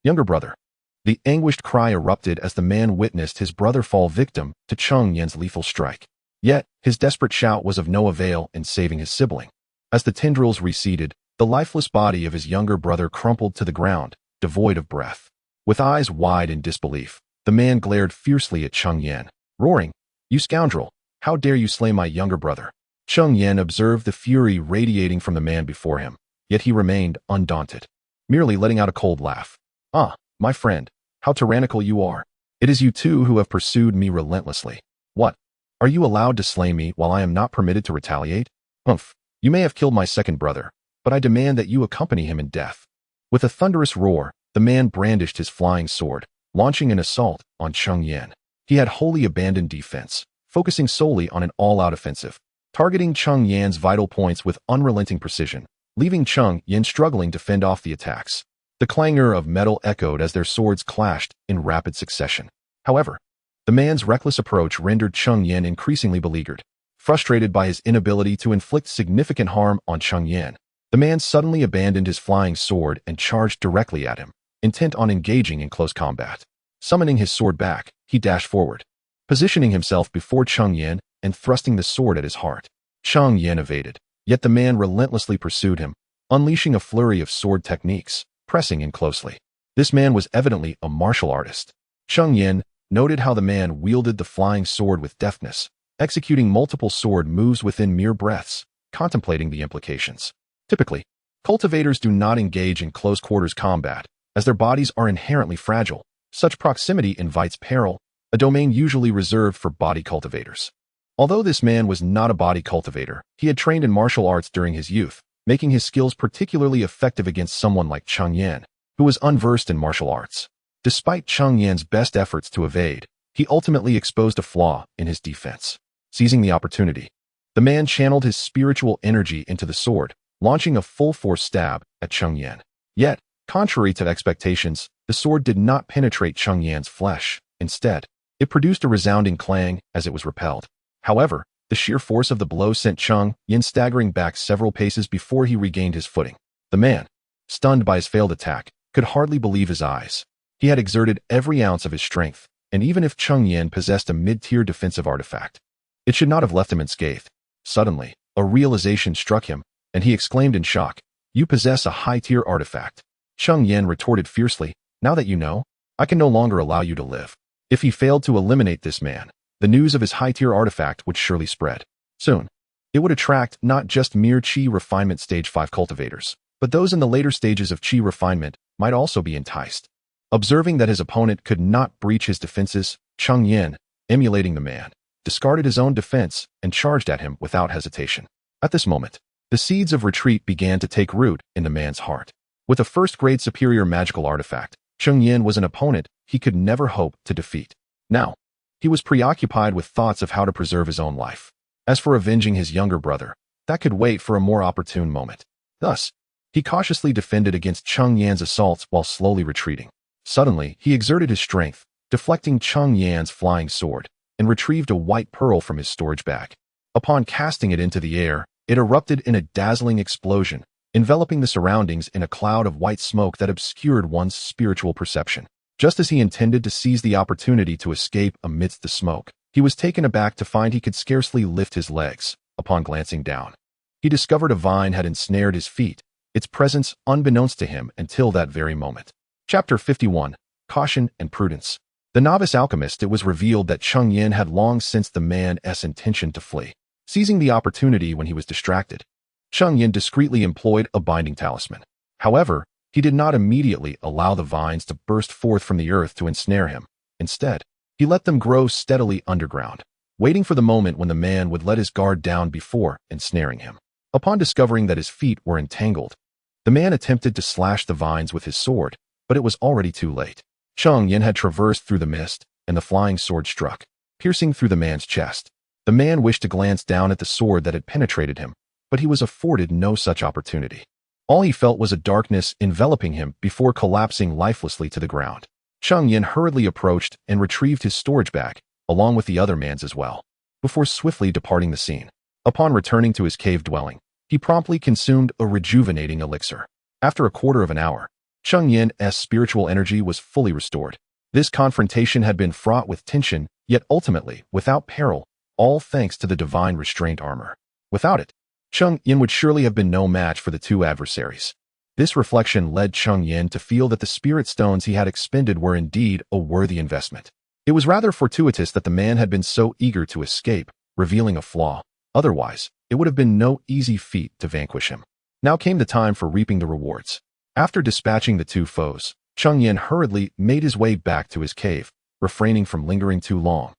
younger brother. The anguished cry erupted as the man witnessed his brother fall victim to Cheng Yan's lethal strike. Yet, his desperate shout was of no avail in saving his sibling. As the tendrils receded, the lifeless body of his younger brother crumpled to the ground, devoid of breath. With eyes wide in disbelief, the man glared fiercely at Cheng Yan, roaring, "You scoundrel! How dare you slay my younger brother?" Cheng Yan observed the fury radiating from the man before him, yet he remained undaunted, merely letting out a cold laugh. "Ah, my friend, how tyrannical you are. It is you too who have pursued me relentlessly. What? Are you allowed to slay me while I am not permitted to retaliate? Humph, you may have killed my second brother, but I demand that you accompany him in death." With a thunderous roar, the man brandished his flying sword, launching an assault on Cheng Yan. He had wholly abandoned defense, focusing solely on an all-out offensive, targeting Cheng Yan's vital points with unrelenting precision, leaving Cheng Yan struggling to fend off the attacks. The clangor of metal echoed as their swords clashed in rapid succession. However, the man's reckless approach rendered Cheng Yan increasingly beleaguered. Frustrated by his inability to inflict significant harm on Cheng Yan, the man suddenly abandoned his flying sword and charged directly at him, intent on engaging in close combat. Summoning his sword back, he dashed forward, positioning himself before Cheng Yan and thrusting the sword at his heart. Cheng Yan evaded, yet the man relentlessly pursued him, unleashing a flurry of sword techniques, pressing in closely. This man was evidently a martial artist. Cheng Yan noted how the man wielded the flying sword with deftness, executing multiple sword moves within mere breaths, contemplating the implications. Typically, cultivators do not engage in close-quarters combat, as their bodies are inherently fragile. Such proximity invites peril, a domain usually reserved for body cultivators. Although this man was not a body cultivator, he had trained in martial arts during his youth, making his skills particularly effective against someone like Cheng Yan, who was unversed in martial arts. Despite Cheng Yan's best efforts to evade, he ultimately exposed a flaw in his defense. Seizing the opportunity, the man channeled his spiritual energy into the sword, launching a full-force stab at Cheng Yan. Yet, contrary to expectations, the sword did not penetrate Cheng Yan's flesh. Instead, it produced a resounding clang as it was repelled. However, the sheer force of the blow sent Cheng Yan staggering back several paces before he regained his footing. The man, stunned by his failed attack, could hardly believe his eyes. He had exerted every ounce of his strength, and even if Cheng Yan possessed a mid-tier defensive artifact, it should not have left him unscathed. Suddenly, a realization struck him, and he exclaimed in shock, You possess a high-tier artifact. Cheng Yan retorted fiercely, now that you know, I can no longer allow you to live. If he failed to eliminate this man, the news of his high-tier artifact would surely spread. Soon, it would attract not just mere Qi refinement stage 5 cultivators, but those in the later stages of Qi refinement might also be enticed. Observing that his opponent could not breach his defenses, Cheng Yan, emulating the man, discarded his own defense and charged at him without hesitation. At this moment, the seeds of retreat began to take root in the man's heart. With a first-grade superior magical artifact, Cheng Yan was an opponent he could never hope to defeat. Now, he was preoccupied with thoughts of how to preserve his own life. As for avenging his younger brother, that could wait for a more opportune moment. Thus, he cautiously defended against Cheng Yan's assaults while slowly retreating. Suddenly, he exerted his strength, deflecting Cheng Yan's flying sword, and retrieved a white pearl from his storage bag. Upon casting it into the air, it erupted in a dazzling explosion, enveloping the surroundings in a cloud of white smoke that obscured one's spiritual perception. Just as he intended to seize the opportunity to escape amidst the smoke, he was taken aback to find he could scarcely lift his legs. Upon glancing down, he discovered a vine had ensnared his feet, its presence unbeknownst to him until that very moment. Chapter 51. Caution and Prudence. The novice alchemist, it was revealed that Cheng Yan had long sensed the man's intention to flee. Seizing the opportunity when he was distracted, Cheng Yan discreetly employed a binding talisman. However, he did not immediately allow the vines to burst forth from the earth to ensnare him. Instead, he let them grow steadily underground, waiting for the moment when the man would let his guard down before ensnaring him. Upon discovering that his feet were entangled, the man attempted to slash the vines with his sword, but it was already too late. Cheng Yan had traversed through the mist, and the flying sword struck, piercing through the man's chest. The man wished to glance down at the sword that had penetrated him, but he was afforded no such opportunity. All he felt was a darkness enveloping him before collapsing lifelessly to the ground. Cheng Yan hurriedly approached and retrieved his storage bag, along with the other man's as well, before swiftly departing the scene. Upon returning to his cave dwelling, he promptly consumed a rejuvenating elixir. After a quarter of an hour, Cheng Yan's spiritual energy was fully restored. This confrontation had been fraught with tension, yet ultimately without peril, all thanks to the divine restraint armor. Without it, Cheng Yan would surely have been no match for the two adversaries. This reflection led Cheng Yan to feel that the spirit stones he had expended were indeed a worthy investment. It was rather fortuitous that the man had been so eager to escape, revealing a flaw. Otherwise, it would have been no easy feat to vanquish him. Now came the time for reaping the rewards. After dispatching the two foes, Cheng Yan hurriedly made his way back to his cave, refraining from lingering too long.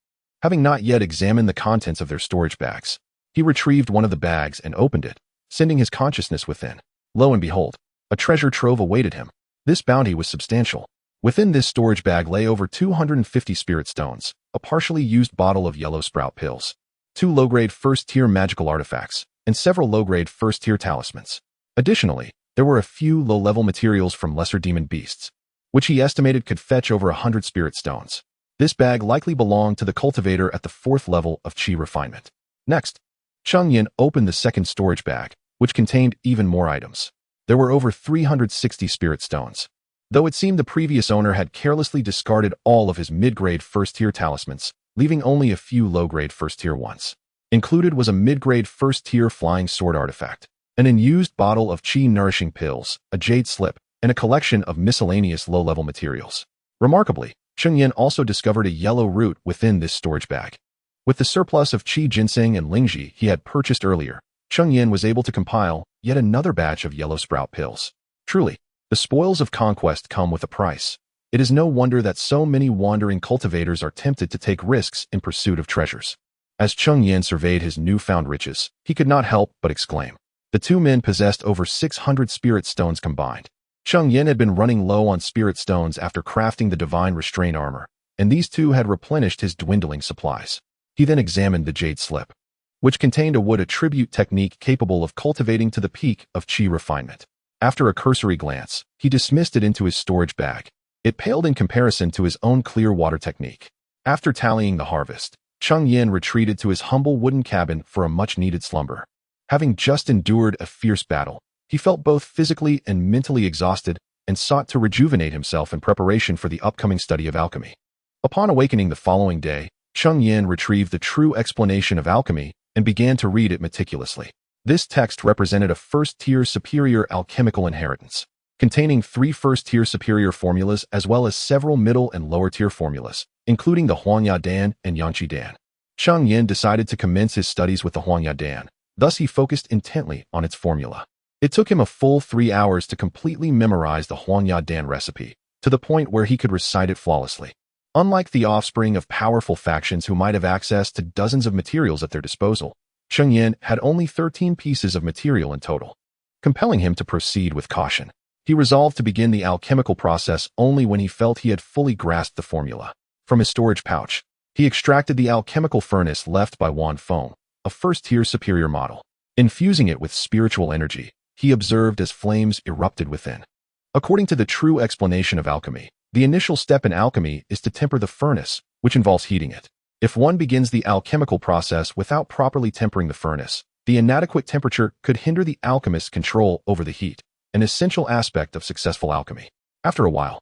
Having not yet examined the contents of their storage bags, he retrieved one of the bags and opened it, sending his consciousness within. Lo and behold, a treasure trove awaited him. This bounty was substantial. Within this storage bag lay over 250 spirit stones, a partially used bottle of yellow sprout pills, 2 low-grade first-tier magical artifacts, and several low-grade first-tier talismans. Additionally, there were a few low-level materials from lesser demon beasts, which he estimated could fetch over 100 spirit stones. This bag likely belonged to the cultivator at the 4th level of Qi refinement. Next, Cheng Yan opened the second storage bag, which contained even more items. There were over 360 spirit stones. Though it seemed the previous owner had carelessly discarded all of his mid-grade first-tier talismans, leaving only a few low-grade first-tier ones. Included was a mid-grade first-tier flying sword artifact, an unused bottle of Qi-nourishing pills, a jade slip, and a collection of miscellaneous low-level materials. Remarkably, Cheng Yan also discovered a yellow root within this storage bag. With the surplus of Qi ginseng and lingji he had purchased earlier, Cheng Yan was able to compile yet another batch of yellow sprout pills. Truly, the spoils of conquest come with a price. It is no wonder that so many wandering cultivators are tempted to take risks in pursuit of treasures. As Cheng Yan surveyed his newfound riches, he could not help but exclaim. The two men possessed over 600 spirit stones combined. Cheng Yan had been running low on spirit stones after crafting the divine restraint armor, and these two had replenished his dwindling supplies. He then examined the jade slip, which contained a wood attribute technique capable of cultivating to the peak of Qi refinement. After a cursory glance, he dismissed it into his storage bag. It paled in comparison to his own clear water technique. After tallying the harvest, Cheng Yan retreated to his humble wooden cabin for a much-needed slumber. Having just endured a fierce battle, he felt both physically and mentally exhausted and sought to rejuvenate himself in preparation for the upcoming study of alchemy. Upon awakening the following day, Cheng Yan retrieved the true explanation of alchemy and began to read it meticulously. This text represented a first-tier superior alchemical inheritance, containing 3 first-tier superior formulas as well as several middle and lower-tier formulas, including the Huangya Dan and Yangqi Dan. Cheng Yan decided to commence his studies with the Huangya Dan, thus he focused intently on its formula. It took him a full 3 hours to completely memorize the Huangya Dan recipe, to the point where he could recite it flawlessly. Unlike the offspring of powerful factions who might have access to dozens of materials at their disposal, Cheng Yan had only 13 pieces of material in total, compelling him to proceed with caution. He resolved to begin the alchemical process only when he felt he had fully grasped the formula. From his storage pouch, he extracted the alchemical furnace left by Wan Feng, a first-tier superior model. Infusing it with spiritual energy, he observed as flames erupted within. According to the true explanation of alchemy, the initial step in alchemy is to temper the furnace, which involves heating it. If one begins the alchemical process without properly tempering the furnace, the inadequate temperature could hinder the alchemist's control over the heat, an essential aspect of successful alchemy. After a while,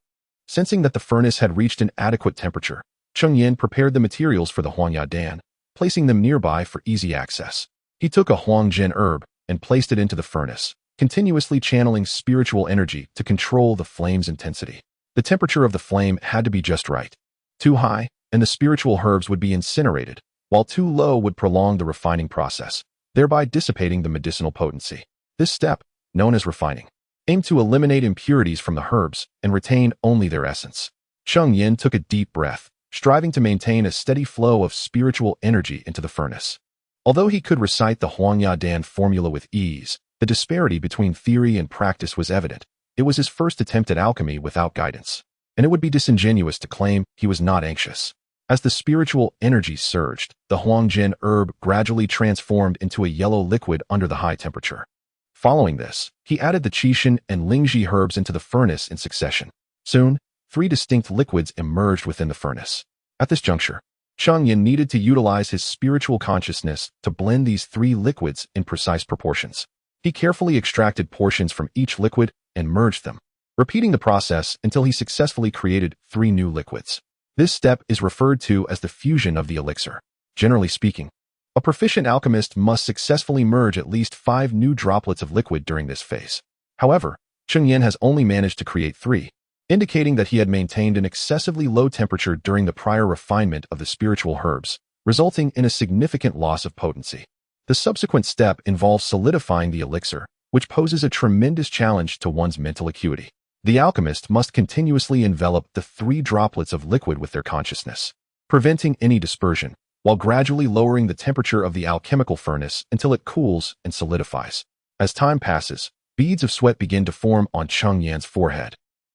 sensing that the furnace had reached an adequate temperature, Cheng Yan prepared the materials for the Huangya Dan, placing them nearby for easy access. He took a Huangjian herb and placed it into the furnace, continuously channeling spiritual energy to control the flame's intensity. The temperature of the flame had to be just right. Too high, and the spiritual herbs would be incinerated, while too low would prolong the refining process, thereby dissipating the medicinal potency. This step, known as refining, aimed to eliminate impurities from the herbs and retain only their essence. Cheng Yan took a deep breath, striving to maintain a steady flow of spiritual energy into the furnace. Although he could recite the Huangya Dan formula with ease, the disparity between theory and practice was evident. It was his first attempt at alchemy without guidance, and it would be disingenuous to claim he was not anxious. As the spiritual energy surged, the Huangjian herb gradually transformed into a yellow liquid under the high temperature. Following this, he added the Qixin and Lingzhi herbs into the furnace in succession. Soon, 3 distinct liquids emerged within the furnace. At this juncture, Cheng Yan needed to utilize his spiritual consciousness to blend these 3 liquids in precise proportions. He carefully extracted portions from each liquid and merged them, repeating the process until he successfully created 3 new liquids. This step is referred to as the fusion of the elixir. Generally speaking, a proficient alchemist must successfully merge at least 5 new droplets of liquid during this phase. However, Cheng Yan has only managed to create 3, indicating that he had maintained an excessively low temperature during the prior refinement of the spiritual herbs, resulting in a significant loss of potency. The subsequent step involves solidifying the elixir, which poses a tremendous challenge to one's mental acuity. The alchemist must continuously envelop the 3 droplets of liquid with their consciousness, preventing any dispersion, while gradually lowering the temperature of the alchemical furnace until it cools and solidifies. As time passes, beads of sweat begin to form on Cheng Yan's forehead,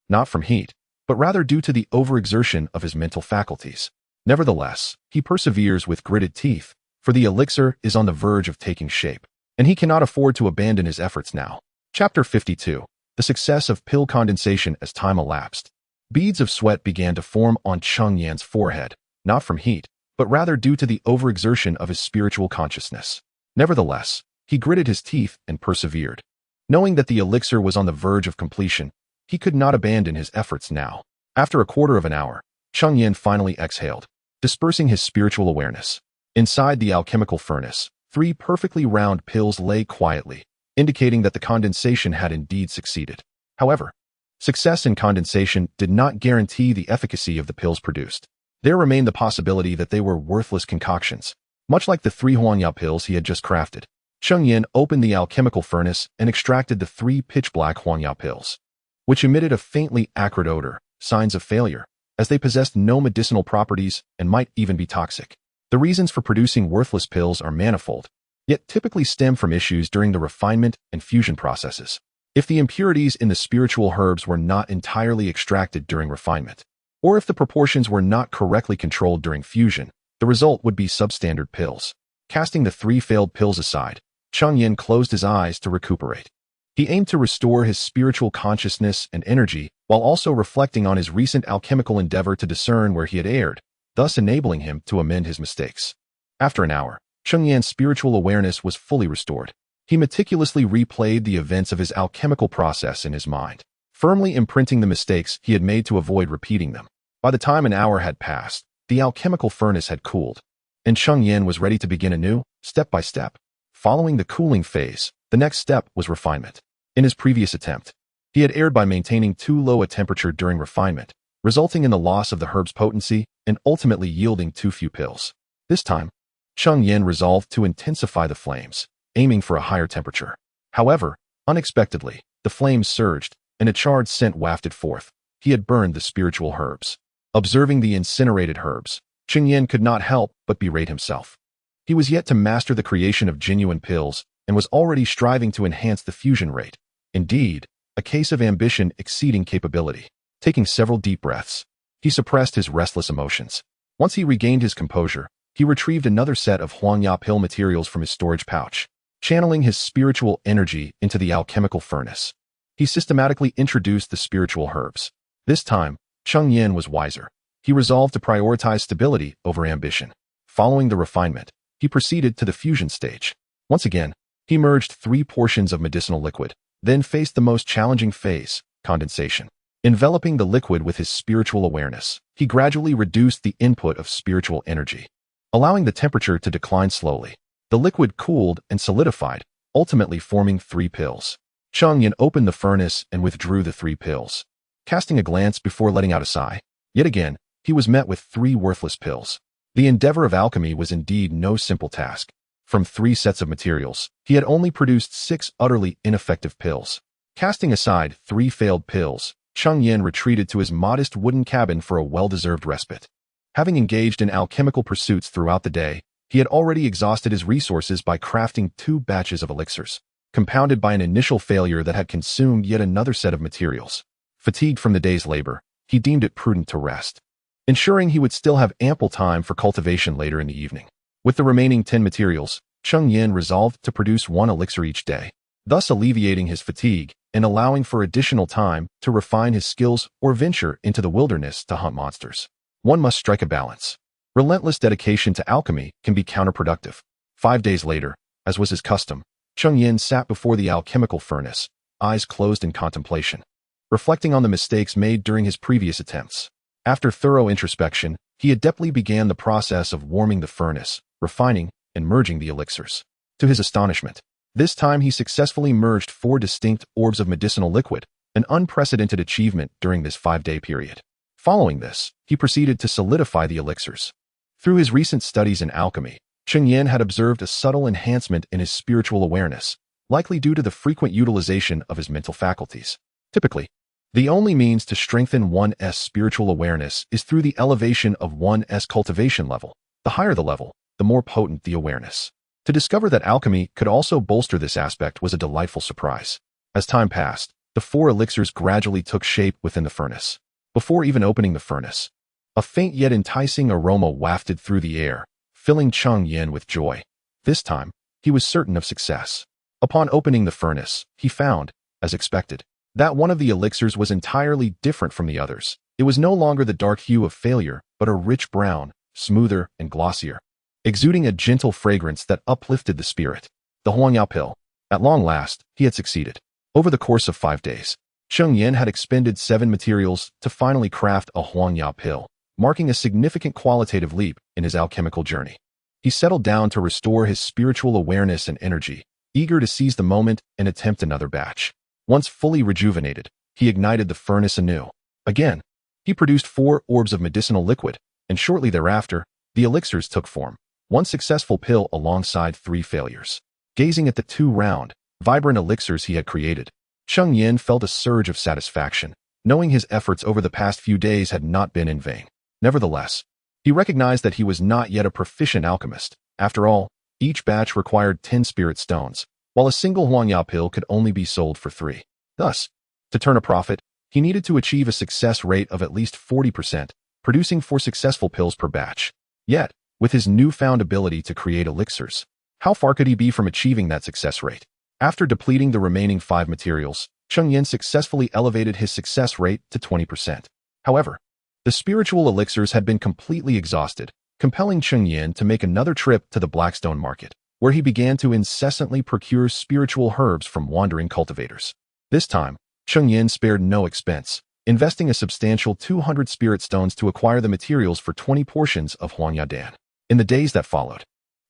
not from heat, but rather due to the overexertion of his mental faculties. Nevertheless, he perseveres with gritted teeth, for the elixir is on the verge of taking shape, and he cannot afford to abandon his efforts now. Chapter 52. The success of pill condensation. As time elapsed, beads of sweat began to form on Cheng Yan's forehead, not from heat, but rather due to the overexertion of his spiritual consciousness. Nevertheless, he gritted his teeth and persevered. Knowing that the elixir was on the verge of completion, he could not abandon his efforts now. After a quarter of an hour, Cheng Yan finally exhaled, dispersing his spiritual awareness. Inside the alchemical furnace, 3 perfectly round pills lay quietly, indicating that the condensation had indeed succeeded. However, success in condensation did not guarantee the efficacy of the pills produced. There remained the possibility that they were worthless concoctions, much like the 3 Huangya pills he had just crafted. Cheng Yan opened the alchemical furnace and extracted the 3 pitch-black Huangya pills, which emitted a faintly acrid odor, signs of failure, as they possessed no medicinal properties and might even be toxic. The reasons for producing worthless pills are manifold, yet typically stem from issues during the refinement and fusion processes. If the impurities in the spiritual herbs were not entirely extracted during refinement, or if the proportions were not correctly controlled during fusion, the result would be substandard pills. Casting the 3 failed pills aside, Cheng Yan closed his eyes to recuperate. He aimed to restore his spiritual consciousness and energy while also reflecting on his recent alchemical endeavor to discern where he had erred, thus enabling him to amend his mistakes. After an hour, Cheng Yan's spiritual awareness was fully restored. He meticulously replayed the events of his alchemical process in his mind, firmly imprinting the mistakes he had made to avoid repeating them. By the time an hour had passed, the alchemical furnace had cooled, and Cheng Yan was ready to begin anew, step by step. Following the cooling phase, the next step was refinement. In his previous attempt, he had erred by maintaining too low a temperature during refinement, resulting in the loss of the herb's potency and ultimately yielding too few pills. This time, Cheng Yan resolved to intensify the flames, aiming for a higher temperature. However, unexpectedly, the flames surged, and a charred scent wafted forth. He had burned the spiritual herbs. Observing the incinerated herbs, Cheng Yan could not help but berate himself. He was yet to master the creation of genuine pills and was already striving to enhance the fusion rate. Indeed, a case of ambition exceeding capability. Taking several deep breaths, he suppressed his restless emotions. Once he regained his composure, he retrieved another set of xianxia pill materials from his storage pouch. Channeling his spiritual energy into the alchemical furnace, he systematically introduced the spiritual herbs. This time, Cheng Yan was wiser. He resolved to prioritize stability over ambition. Following the refinement, he proceeded to the fusion stage. Once again, he merged 3 portions of medicinal liquid, then faced the most challenging phase, condensation. Enveloping the liquid with his spiritual awareness, he gradually reduced the input of spiritual energy, allowing the temperature to decline slowly. The liquid cooled and solidified, ultimately forming 3 pills. Cheng Yan opened the furnace and withdrew the 3 pills, casting a glance before letting out a sigh. Yet again, he was met with 3 worthless pills. The endeavor of alchemy was indeed no simple task. From 3 sets of materials, he had only produced 6 utterly ineffective pills. Casting aside 3 failed pills, Cheng Yan retreated to his modest wooden cabin for a well-deserved respite. Having engaged in alchemical pursuits throughout the day, he had already exhausted his resources by crafting 2 batches of elixirs, compounded by an initial failure that had consumed yet another set of materials. Fatigued from the day's labor, he deemed it prudent to rest, ensuring he would still have ample time for cultivation later in the evening. With the remaining 10 materials, Cheng Yan resolved to produce 1 elixir each day, thus alleviating his fatigue and allowing for additional time to refine his skills or venture into the wilderness to hunt monsters. One must strike a balance. Relentless dedication to alchemy can be counterproductive. 5 days later, as was his custom, Cheng Yan sat before the alchemical furnace, eyes closed in contemplation, reflecting on the mistakes made during his previous attempts. After thorough introspection, he adeptly began the process of warming the furnace, refining, and merging the elixirs. To his astonishment, this time he successfully merged 4 distinct orbs of medicinal liquid, an unprecedented achievement during this 5-day period. Following this, he proceeded to solidify the elixirs. Through his recent studies in alchemy, Cheng Yan had observed a subtle enhancement in his spiritual awareness, likely due to the frequent utilization of his mental faculties. Typically, the only means to strengthen one's spiritual awareness is through the elevation of one's cultivation level. The higher the level, the more potent the awareness. To discover that alchemy could also bolster this aspect was a delightful surprise. As time passed, the 4 elixirs gradually took shape within the furnace. Before even opening the furnace, a faint yet enticing aroma wafted through the air, filling Cheng Yan with joy. This time, he was certain of success. Upon opening the furnace, he found, as expected, that one of the elixirs was entirely different from the others. It was no longer the dark hue of failure, but a rich brown, smoother and glossier, exuding a gentle fragrance that uplifted the spirit. The xianxia pill. At long last, he had succeeded. Over the course of 5 days, Cheng Yan had expended 7 materials to finally craft a xianxia pill, marking a significant qualitative leap in his alchemical journey. He settled down to restore his spiritual awareness and energy, eager to seize the moment and attempt another batch. Once fully rejuvenated, he ignited the furnace anew. Again, he produced 4 orbs of medicinal liquid, and shortly thereafter, the elixirs took form, 1 successful pill alongside 3 failures. Gazing at the 2 round, vibrant elixirs he had created, Cheng Yan felt a surge of satisfaction, knowing his efforts over the past few days had not been in vain. Nevertheless, he recognized that he was not yet a proficient alchemist. After all, each batch required 10 spirit stones, while a single xianxia pill could only be sold for 3. Thus, to turn a profit, he needed to achieve a success rate of at least 40%, producing 4 successful pills per batch. Yet, with his newfound ability to create elixirs, how far could he be from achieving that success rate? After depleting the remaining 5 materials, Cheng Yan successfully elevated his success rate to 20%. However, the spiritual elixirs had been completely exhausted, compelling Cheng Yan to make another trip to the Blackstone market, where he began to incessantly procure spiritual herbs from wandering cultivators. This time, Cheng Yan spared no expense, investing a substantial 200 spirit stones to acquire the materials for 20 portions of xianxia dan. In the days that followed,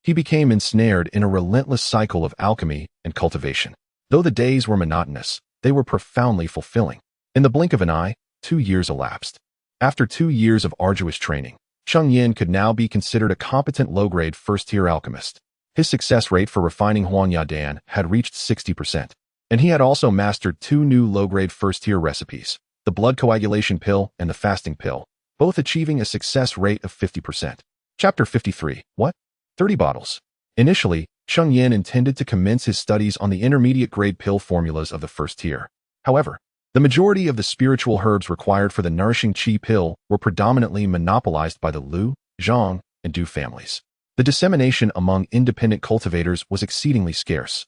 He became ensnared in a relentless cycle of alchemy and cultivation. Though the days were monotonous, they were profoundly fulfilling. In the blink of an eye, 2 years elapsed. After 2 years of arduous training, Cheng Yan could now be considered a competent low-grade first-tier alchemist. His success rate for refining huanyadan had reached 60%, and he had also mastered 2 new low-grade first-tier recipes, the blood coagulation pill and the fasting pill, both achieving a success rate of 50%. Chapter 53. What? 30 bottles. Initially, Cheng Yan intended to commence his studies on the intermediate-grade pill formulas of the first tier. However, the majority of the spiritual herbs required for the nourishing qi pill were predominantly monopolized by the Lu, Zhang, and Du families. The dissemination among independent cultivators was exceedingly scarce.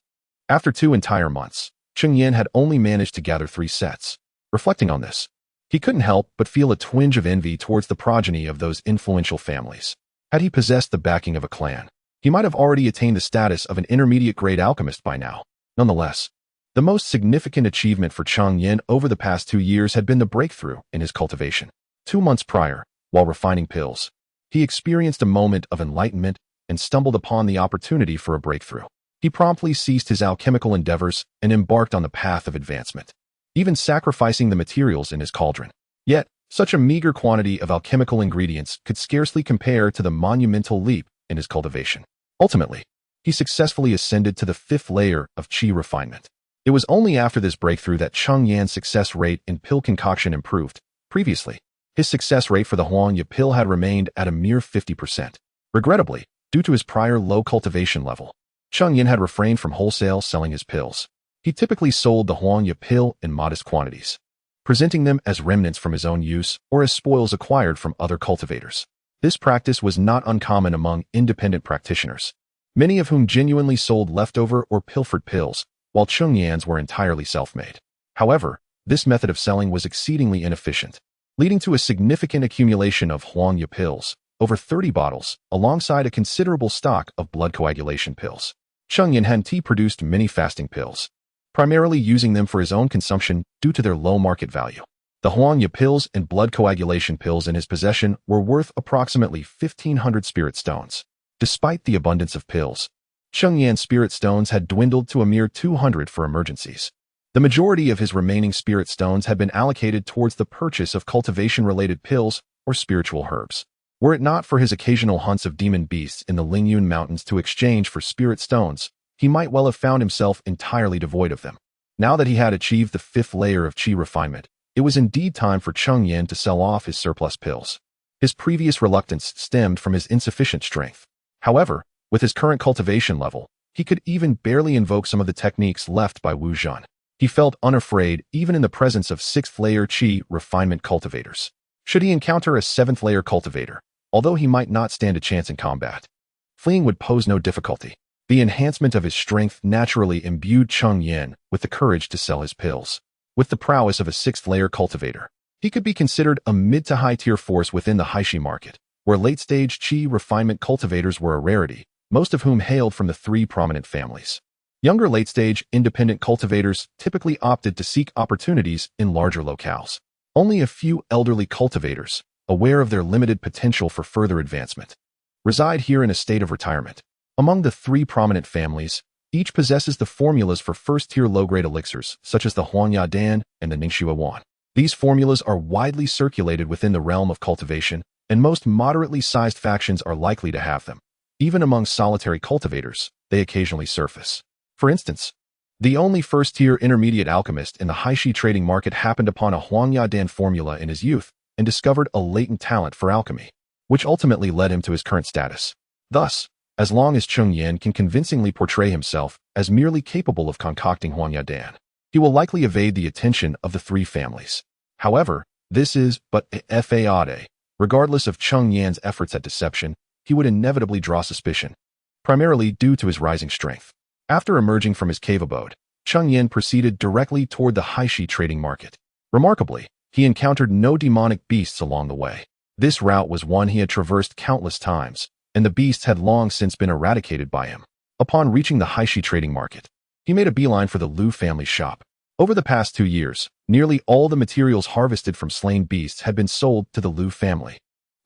After 2 entire months, Cheng Yan had only managed to gather 3 sets. Reflecting on this, he couldn't help but feel a twinge of envy towards the progeny of those influential families. Had he possessed the backing of a clan, he might have already attained the status of an intermediate-grade alchemist by now. Nonetheless, the most significant achievement for Cheng Yan over the past 2 years had been the breakthrough in his cultivation. 2 months prior, while refining pills, he experienced a moment of enlightenment and stumbled upon the opportunity for a breakthrough. He promptly ceased his alchemical endeavors and embarked on the path of advancement, even sacrificing the materials in his cauldron. Yet, such a meager quantity of alchemical ingredients could scarcely compare to the monumental leap in his cultivation. Ultimately, he successfully ascended to the 5th layer of qi refinement. It was only after this breakthrough that Cheng Yan's success rate in pill concoction improved. Previously, his success rate for the Huanya pill had remained at a mere 50%. Regrettably, due to his prior low cultivation level, Cheng Yan had refrained from wholesale selling his pills. He typically sold the Huanya pill in modest quantities, presenting them as remnants from his own use or as spoils acquired from other cultivators. This practice was not uncommon among independent practitioners, many of whom genuinely sold leftover or pilfered pills, while Cheng Yan's were entirely self-made. However, this method of selling was exceedingly inefficient, leading to a significant accumulation of Huanya pills, over 30 bottles, alongside a considerable stock of blood coagulation pills. Cheng Yan had produced many fasting pills, primarily using them for his own consumption due to their low market value. The Huanya pills and blood coagulation pills in his possession were worth approximately 1,500 spirit stones. Despite the abundance of pills, Cheng Yan's spirit stones had dwindled to a mere 200 for emergencies. The majority of his remaining spirit stones had been allocated towards the purchase of cultivation-related pills or spiritual herbs. Were it not for his occasional hunts of demon beasts in the Lingyun Mountains to exchange for spirit stones, he might well have found himself entirely devoid of them. Now that he had achieved the 5th layer of qi refinement, it was indeed time for Cheng Yan to sell off his surplus pills. His previous reluctance stemmed from his insufficient strength. However, with his current cultivation level, he could even barely invoke some of the techniques left by Wu Zhan. He felt unafraid even in the presence of 6th layer qi refinement cultivators. Should he encounter a 7th layer cultivator, although he might not stand a chance in combat, fleeing would pose no difficulty. The enhancement of his strength naturally imbued Cheng Yan with the courage to sell his pills. With the prowess of a 6th layer cultivator, he could be considered a mid to high tier force within the Haishi market, where late-stage qi refinement cultivators were a rarity, most of whom hailed from the 3 prominent families. Younger late-stage independent cultivators typically opted to seek opportunities in larger locales. Only a few elderly cultivators, aware of their limited potential for further advancement, reside here in a state of retirement. Among the 3 prominent families, each possesses the formulas for first-tier low-grade elixirs, such as the Huanyadan and the Ningxua Wan. These formulas are widely circulated within the realm of cultivation, and most moderately sized factions are likely to have them. Even among solitary cultivators, they occasionally surface. For instance, the only first-tier intermediate alchemist in the Haishi trading market happened upon a Huanyadan formula in his youth and discovered a latent talent for alchemy, which ultimately led him to his current status. Thus, as long as Cheng Yan can convincingly portray himself as merely capable of concocting Huanyadan, he will likely evade the attention of the 3 families. However, this is but a fade. Regardless of Cheng Yan's efforts at deception, he would inevitably draw suspicion, primarily due to his rising strength. After emerging from his cave abode, Cheng Yan proceeded directly toward the Haishi trading market. Remarkably, he encountered no demonic beasts along the way. This route was one he had traversed countless times, and the beasts had long since been eradicated by him. Upon reaching the Haishi trading market, he made a beeline for the Lu family shop. Over the past 2 years, nearly all the materials harvested from slain beasts had been sold to the Lu family,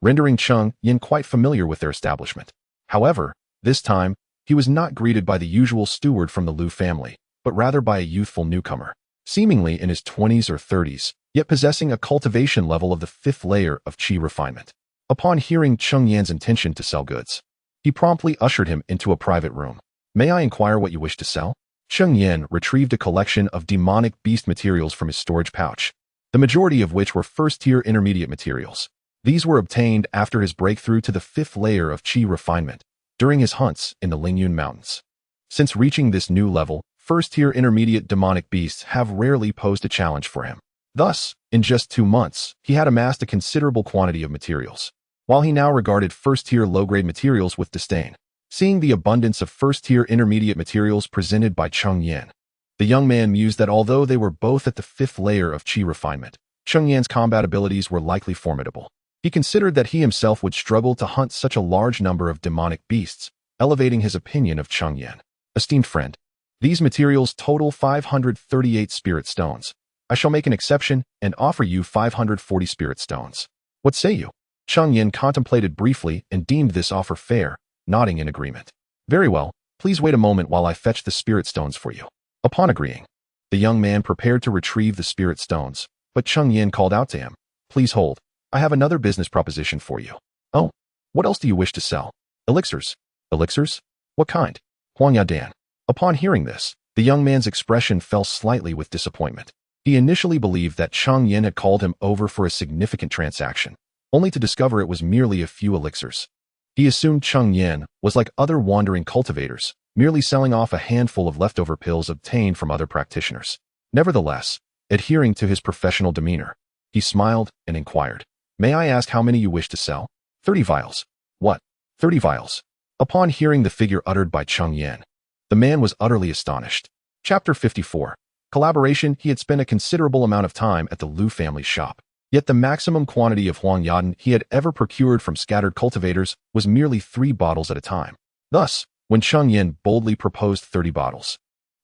rendering Cheng Yan quite familiar with their establishment. However, This time, he was not greeted by the usual steward from the Liu family, but rather by a youthful newcomer, seemingly in his 20s or 30s, yet possessing a cultivation level of the 5th layer of qi refinement. Upon hearing Cheng Yan's intention to sell goods, he promptly ushered him into a private room. "May I inquire what you wish to sell?" Cheng Yan retrieved a collection of demonic beast materials from his storage pouch, the majority of which were first-tier intermediate materials. These were obtained after his breakthrough to the 5th layer of qi refinement during his hunts in the Lingyun Mountains. Since reaching this new level, first-tier intermediate demonic beasts have rarely posed a challenge for him. Thus, in just 2 months, he had amassed a considerable quantity of materials, while he now regarded first-tier low-grade materials with disdain. Seeing the abundance of first-tier intermediate materials presented by Cheng Yan, the young man mused that although they were both at the 5th layer of qi refinement, Cheng Yan's combat abilities were likely formidable. He considered that he himself would struggle to hunt such a large number of demonic beasts, elevating his opinion of Cheng Yan. "Esteemed friend, these materials total 538 spirit stones. I shall make an exception and offer you 540 spirit stones. What say you?" Cheng Yan contemplated briefly and deemed this offer fair, nodding in agreement. "Very well, please wait a moment while I fetch the spirit stones for you." Upon agreeing, the young man prepared to retrieve the spirit stones, but Cheng Yan called out to him, "Please hold. I have another business proposition for you." "Oh, what else do you wish to sell?" "Elixirs." "Elixirs? What kind?" "Huang Dan." Upon hearing this, the young man's expression fell slightly with disappointment. He initially believed that Cheng Yan had called him over for a significant transaction, only to discover it was merely a few elixirs. He assumed Cheng Yan was like other wandering cultivators, merely selling off a handful of leftover pills obtained from other practitioners. Nevertheless, adhering to his professional demeanor, he smiled and inquired, "May I ask how many you wish to sell?" 30 vials. "What? 30 vials?" Upon hearing the figure uttered by Cheng Yan, the man was utterly astonished. Chapter 54. Collaboration. He had spent a considerable amount of time at the Liu family's shop. Yet the maximum quantity of Huang Yadan he had ever procured from scattered cultivators was merely 3 bottles at a time. Thus, when Cheng Yan boldly proposed 30 bottles,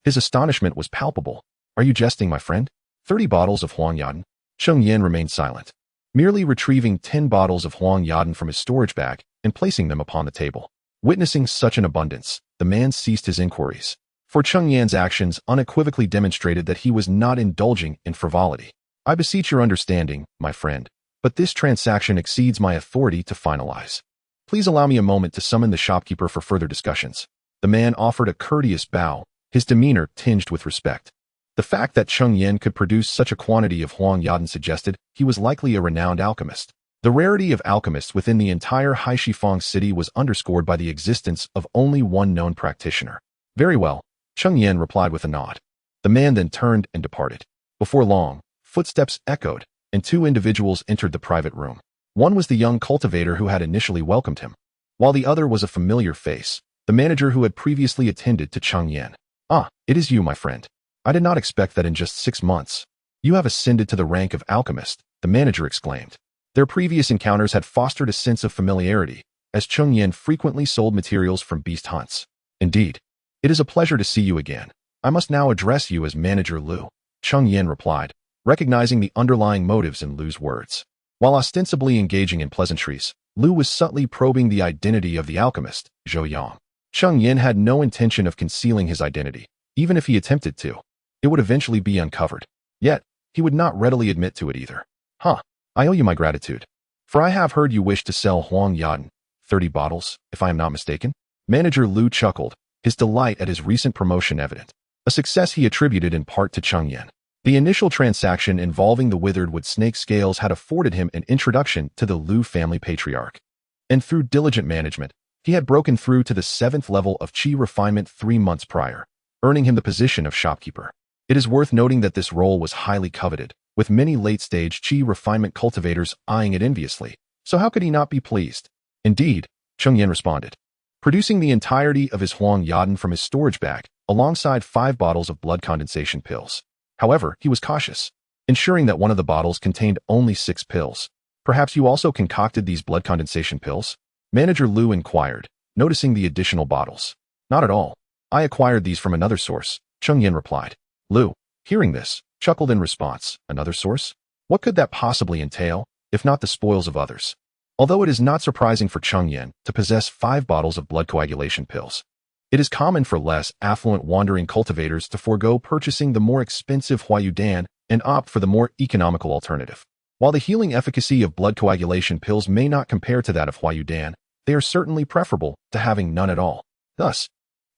his astonishment was palpable. "Are you jesting, my friend? 30 bottles of Huang Yadan?" Cheng Yan remained silent, merely retrieving 10 bottles of Huang Yadan from his storage bag and placing them upon the table. Witnessing such an abundance, the man ceased his inquiries, for Cheng Yan's actions unequivocally demonstrated that he was not indulging in frivolity. "I beseech your understanding, my friend, but this transaction exceeds my authority to finalize. Please allow me a moment to summon the shopkeeper for further discussions." The man offered a courteous bow, his demeanor tinged with respect. The fact that Cheng Yan could produce such a quantity of Huang Yadan suggested he was likely a renowned alchemist. The rarity of alchemists within the entire Haishifang city was underscored by the existence of only one known practitioner. "Very well," Cheng Yan replied with a nod. The man then turned and departed. Before long, footsteps echoed, and 2 individuals entered the private room. One was the young cultivator who had initially welcomed him, while the other was a familiar face, the manager who had previously attended to Cheng Yan. "Ah, it is you, my friend. I did not expect that in just 6 months. You have ascended to the rank of alchemist," the manager exclaimed. Their previous encounters had fostered a sense of familiarity, as Cheng Yan frequently sold materials from beast hunts. "Indeed, it is a pleasure to see you again. I must now address you as Manager Liu," Cheng Yan replied, recognizing the underlying motives in Liu's words. While ostensibly engaging in pleasantries, Liu was subtly probing the identity of the alchemist, Zhou Yang. Cheng Yan had no intention of concealing his identity. Even if he attempted to, it would eventually be uncovered. Yet, he would not readily admit to it either. "Huh. I owe you my gratitude. For I have heard you wish to sell Huang Yadan, 30 bottles, if I am not mistaken." Manager Liu chuckled, his delight at his recent promotion evident, a success he attributed in part to Cheng Yan. The initial transaction involving the withered wood snake scales had afforded him an introduction to the Liu family patriarch. And through diligent management, he had broken through to the 7th level of qi refinement 3 months prior, earning him the position of shopkeeper. It is worth noting that this role was highly coveted, with many late-stage qi refinement cultivators eyeing it enviously. So how could he not be pleased? "Indeed," Cheng Yan responded, producing the entirety of his Huang Yadan from his storage bag, alongside 5 bottles of blood condensation pills. However, he was cautious, ensuring that one of the bottles contained only 6 pills. "Perhaps you also concocted these blood condensation pills?" Manager Liu inquired, noticing the additional bottles. "Not at all. I acquired these from another source," Cheng Yan replied. Liu, hearing this, chuckled in response. "Another source? What could that possibly entail, if not the spoils of others?" Although it is not surprising for Cheng Yan to possess 5 bottles of blood coagulation pills, it is common for less affluent wandering cultivators to forego purchasing the more expensive Huayudan and opt for the more economical alternative. While the healing efficacy of blood coagulation pills may not compare to that of Huayudan, they are certainly preferable to having none at all. Thus,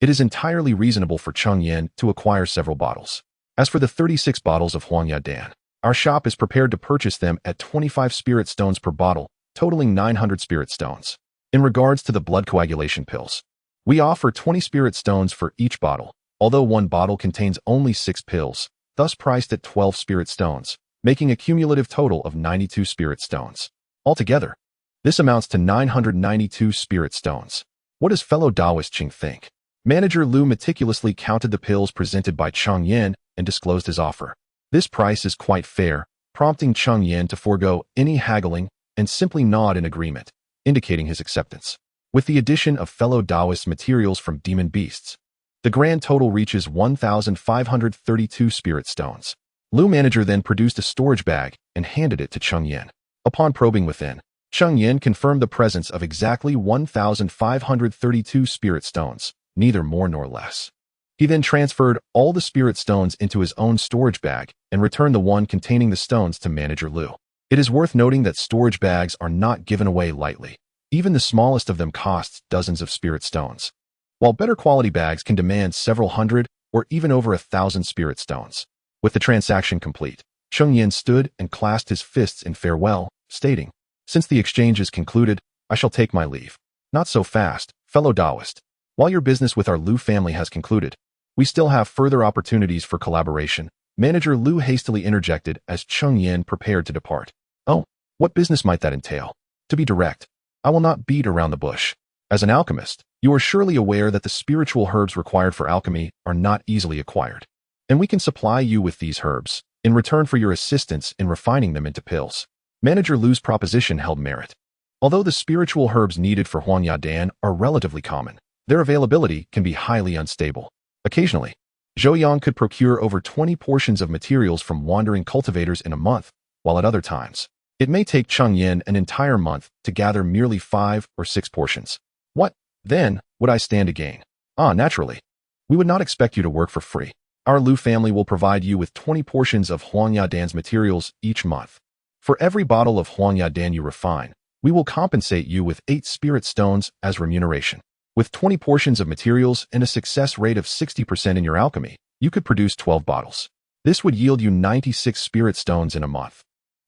it is entirely reasonable for Cheng Yan to acquire several bottles. As for the 36 bottles of Huayudan, our shop is prepared to purchase them at 25 spirit stones per bottle, totaling 900 spirit stones. In regards to the blood coagulation pills, we offer 20 spirit stones for each bottle, although one bottle contains only 6 pills, thus priced at 12 spirit stones, making a cumulative total of 92 spirit stones. Altogether, this amounts to 992 spirit stones. What does fellow Taoist Cheng think? Manager Lu meticulously counted the pills presented by Cheng Yan and disclosed his offer. This price is quite fair, prompting Cheng Yan to forego any haggling and simply nod in agreement, indicating his acceptance. With the addition of fellow Taoist materials from demon beasts, the grand total reaches 1,532 spirit stones. Lu manager then produced a storage bag and handed it to Cheng Yan. Upon probing within, Cheng Yan confirmed the presence of exactly 1,532 spirit stones, neither more nor less. He then transferred all the spirit stones into his own storage bag and returned the one containing the stones to Manager Lu. It is worth noting that storage bags are not given away lightly. Even the smallest of them costs dozens of spirit stones, while better quality bags can demand several hundred or even over 1,000 spirit stones. With the transaction complete, Cheng Yan stood and clasped his fists in farewell, stating, "Since the exchange is concluded, I shall take my leave." "Not so fast, fellow Taoist. While your business with our Lu family has concluded, we still have further opportunities for collaboration," Manager Lu hastily interjected as Cheng Yan prepared to depart. "Oh, what business might that entail? To be direct, I will not beat around the bush. As an alchemist, you are surely aware that the spiritual herbs required for alchemy are not easily acquired, and we can supply you with these herbs in return for your assistance in refining them into pills." Manager Lu's proposition held merit. Although the spiritual herbs needed for Huayudan are relatively common, their availability can be highly unstable. Occasionally, Zhou Yang could procure over 20 portions of materials from wandering cultivators in a month, while at other times, it may take Cheng Yan an entire month to gather merely 5 or 6 portions. What, then, would I stand to gain? Naturally. We would not expect you to work for free. Our Lu family will provide you with 20 portions of Huayudan's materials each month. For every bottle of Huayudan you refine, we will compensate you with 8 spirit stones as remuneration. With 20 portions of materials and a success rate of 60% in your alchemy, you could produce 12 bottles. This would yield you 96 spirit stones in a month,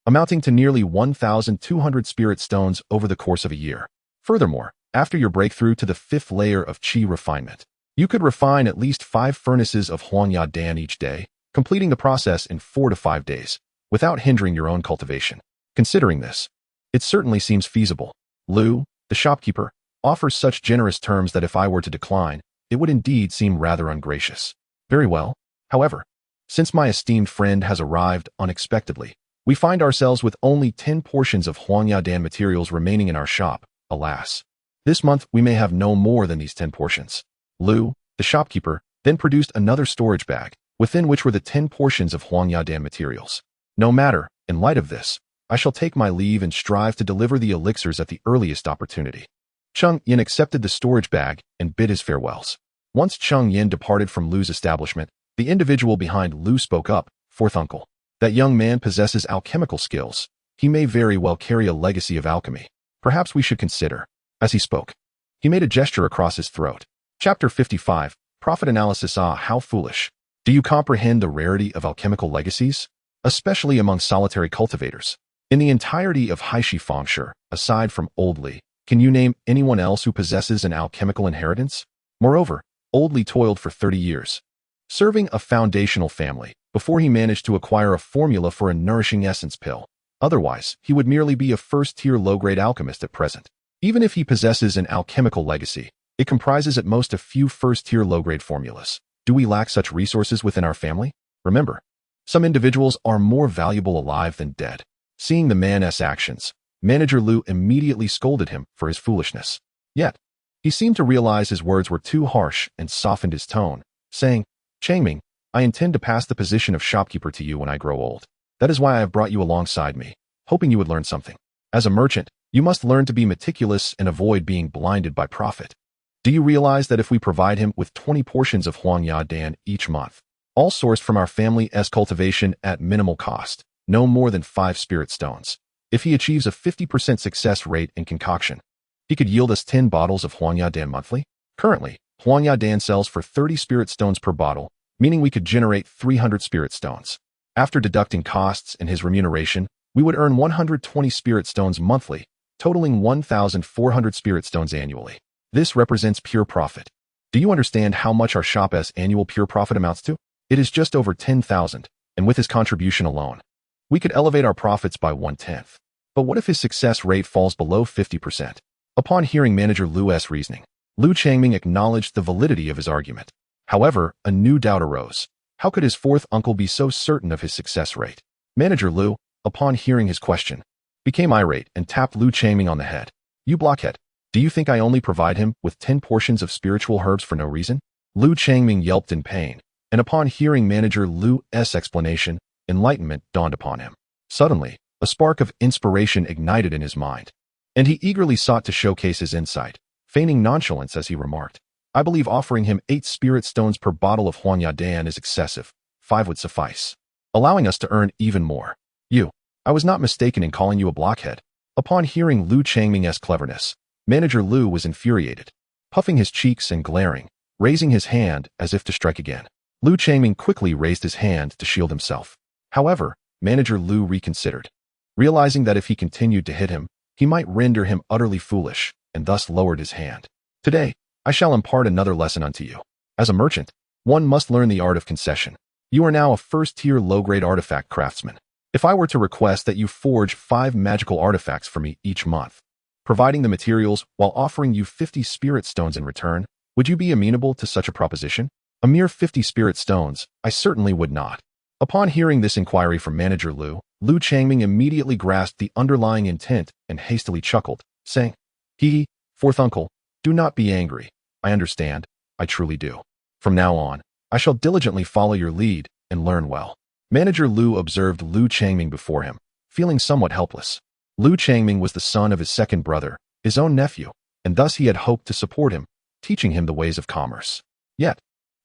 amounting to nearly 1,200 spirit stones over the course of a year. Furthermore, after your breakthrough to the 5th layer of qi refinement, you could refine at least 5 furnaces of Huayudan each day, completing the process in 4 to 5 days, without hindering your own cultivation. Considering this, it certainly seems feasible. Lu, the shopkeeper, offers such generous terms that if I were to decline, it would indeed seem rather ungracious. Very well. However, since my esteemed friend has arrived unexpectedly, we find ourselves with only 10 portions of Huayudan materials remaining in our shop, alas. This month we may have no more than these 10 portions. Lu, the shopkeeper, then produced another storage bag, within which were the 10 portions of Huayudan materials. No matter, in light of this, I shall take my leave and strive to deliver the elixirs at the earliest opportunity. Cheng Yan accepted the storage bag and bid his farewells. Once Cheng Yan departed from Lu's establishment, the individual behind Lu spoke up, "Fourth uncle, that young man possesses alchemical skills. He may very well carry a legacy of alchemy. Perhaps we should consider." As he spoke, he made a gesture across his throat. Chapter 55, Profit Analysis. How foolish. Do you comprehend the rarity of alchemical legacies? Especially among solitary cultivators. In the entirety of Haishi Fengshe, aside from Old Li, can you name anyone else who possesses an alchemical inheritance? Moreover, Old Li toiled for 30 years, serving a foundational family, before he managed to acquire a formula for a nourishing essence pill. Otherwise, he would merely be a first-tier low-grade alchemist at present. Even if he possesses an alchemical legacy, it comprises at most a few first-tier low-grade formulas. Do we lack such resources within our family? Remember, some individuals are more valuable alive than dead. Seeing the man's actions, Manager Lu immediately scolded him for his foolishness. Yet, he seemed to realize his words were too harsh and softened his tone, saying, "Changming, I intend to pass the position of shopkeeper to you when I grow old. That is why I have brought you alongside me, hoping you would learn something. As a merchant, You must learn to be meticulous and avoid being blinded by profit. Do you realize that if we provide him with 20 portions of xianxia Dan each month, all sourced from our family's cultivation at minimal cost, no more than 5 spirit stones, if he achieves a 50% success rate in concoction, he could yield us 10 bottles of xianxia Dan monthly? Currently, xianxia Dan sells for 30 spirit stones per bottle, meaning we could generate 300 spirit stones. After deducting costs and his remuneration, we would earn 120 spirit stones monthly, totaling 1,400 spirit stones annually. This represents pure profit. Do you understand how much our shop's annual pure profit amounts to? It is just over 10,000, and with his contribution alone, we could elevate our profits by 1/10. But what if his success rate falls below 50%? Upon hearing Manager Lu's reasoning, Lu Changming acknowledged the validity of his argument. However, a new doubt arose. How could his fourth uncle be so certain of his success rate? Manager Lu, upon hearing his question, became irate and tapped Lu Changming on the head. You blockhead. Do you think I only provide him with 10 portions of spiritual herbs for no reason? Lu Changming yelped in pain, and upon hearing Manager Lu's explanation, enlightenment dawned upon him. Suddenly, a spark of inspiration ignited in his mind, and he eagerly sought to showcase his insight, feigning nonchalance as he remarked, I believe offering him 8 spirit stones per bottle of xianxia Dan is excessive. 5 would suffice, allowing us to earn even more. I was not mistaken in calling you a blockhead. Upon hearing Lu Changming's cleverness, Manager Lu was infuriated, puffing his cheeks and glaring, raising his hand as if to strike again. Lu Changming quickly raised his hand to shield himself. However, Manager Lu reconsidered, realizing that if he continued to hit him, he might render him utterly foolish, and thus lowered his hand. Today, I shall impart another lesson unto you. As a merchant, one must learn the art of concession. You are now a first-tier low-grade artifact craftsman. If I were to request that you forge 5 magical artifacts for me each month, providing the materials while offering you 50 spirit stones in return, would you be amenable to such a proposition? A mere 50 spirit stones, I certainly would not. Upon hearing this inquiry from Manager Lu, Lu Changming immediately grasped the underlying intent and hastily chuckled, saying, Hee, fourth uncle, do not be angry. I understand, I truly do. From now on, I shall diligently follow your lead and learn well. Manager Lu observed Lu Changming before him, feeling somewhat helpless. Lu Changming was the son of his second brother, his own nephew, and thus he had hoped to support him, teaching him the ways of commerce. Yet,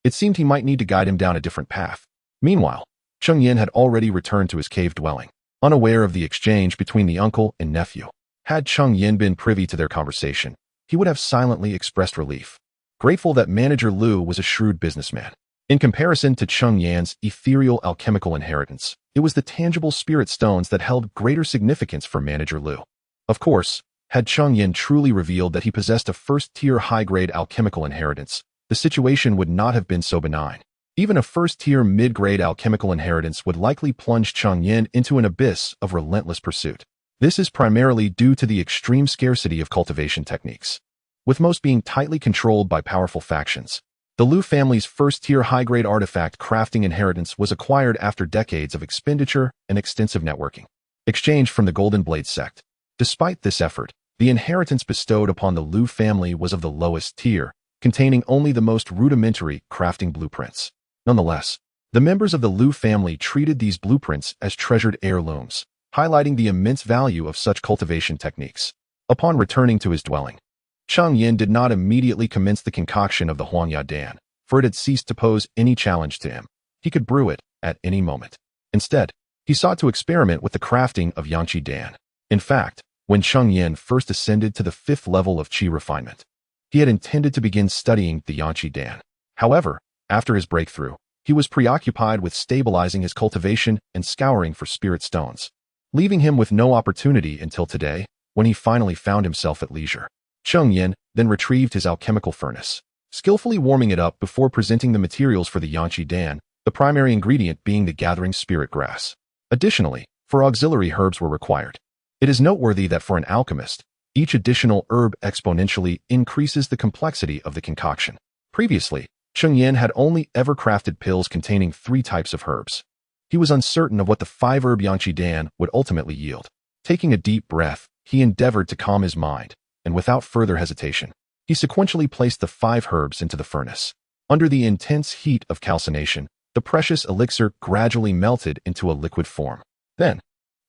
it seemed he might need to guide him down a different path. Meanwhile, Cheng Yan had already returned to his cave dwelling, unaware of the exchange between the uncle and nephew. Had Cheng Yan been privy to their conversation, he would have silently expressed relief, grateful that Manager Lu was a shrewd businessman. In comparison to Cheng Yan's ethereal alchemical inheritance, it was the tangible spirit stones that held greater significance for Manager Lu. Of course, had Cheng Yan truly revealed that he possessed a first-tier high-grade alchemical inheritance, the situation would not have been so benign. Even a first-tier mid-grade alchemical inheritance would likely plunge Cheng Yan into an abyss of relentless pursuit. This is primarily due to the extreme scarcity of cultivation techniques, with most being tightly controlled by powerful factions. The Lu family's first-tier high-grade artifact crafting inheritance was acquired after decades of expenditure and extensive networking, exchanged from the Golden Blade sect. Despite this effort, the inheritance bestowed upon the Lu family was of the lowest tier, containing only the most rudimentary crafting blueprints. Nonetheless, the members of the Lu family treated these blueprints as treasured heirlooms, highlighting the immense value of such cultivation techniques. Upon returning to his dwelling, Cheng Yan did not immediately commence the concoction of the xianxia Dan, for it had ceased to pose any challenge to him. He could brew it at any moment. Instead, he sought to experiment with the crafting of xianxia Dan. In fact, when Cheng Yan first ascended to the 5th level of qi refinement, he had intended to begin studying the xianxia Dan. However, after his breakthrough, he was preoccupied with stabilizing his cultivation and scouring for spirit stones, leaving him with no opportunity until today, when he finally found himself at leisure. Cheng Yan then retrieved his alchemical furnace, skillfully warming it up before presenting the materials for the xianxia Dan, the primary ingredient being the gathering spirit grass. Additionally, 4 auxiliary herbs were required. It is noteworthy that for an alchemist, each additional herb exponentially increases the complexity of the concoction. Previously, Cheng Yan had only ever crafted pills containing 3 types of herbs. He was uncertain of what the 5-herb xianxia Dan would ultimately yield. Taking a deep breath, he endeavored to calm his mind, and without further hesitation, he sequentially placed the 5 herbs into the furnace. Under the intense heat of calcination, the precious elixir gradually melted into a liquid form. Then,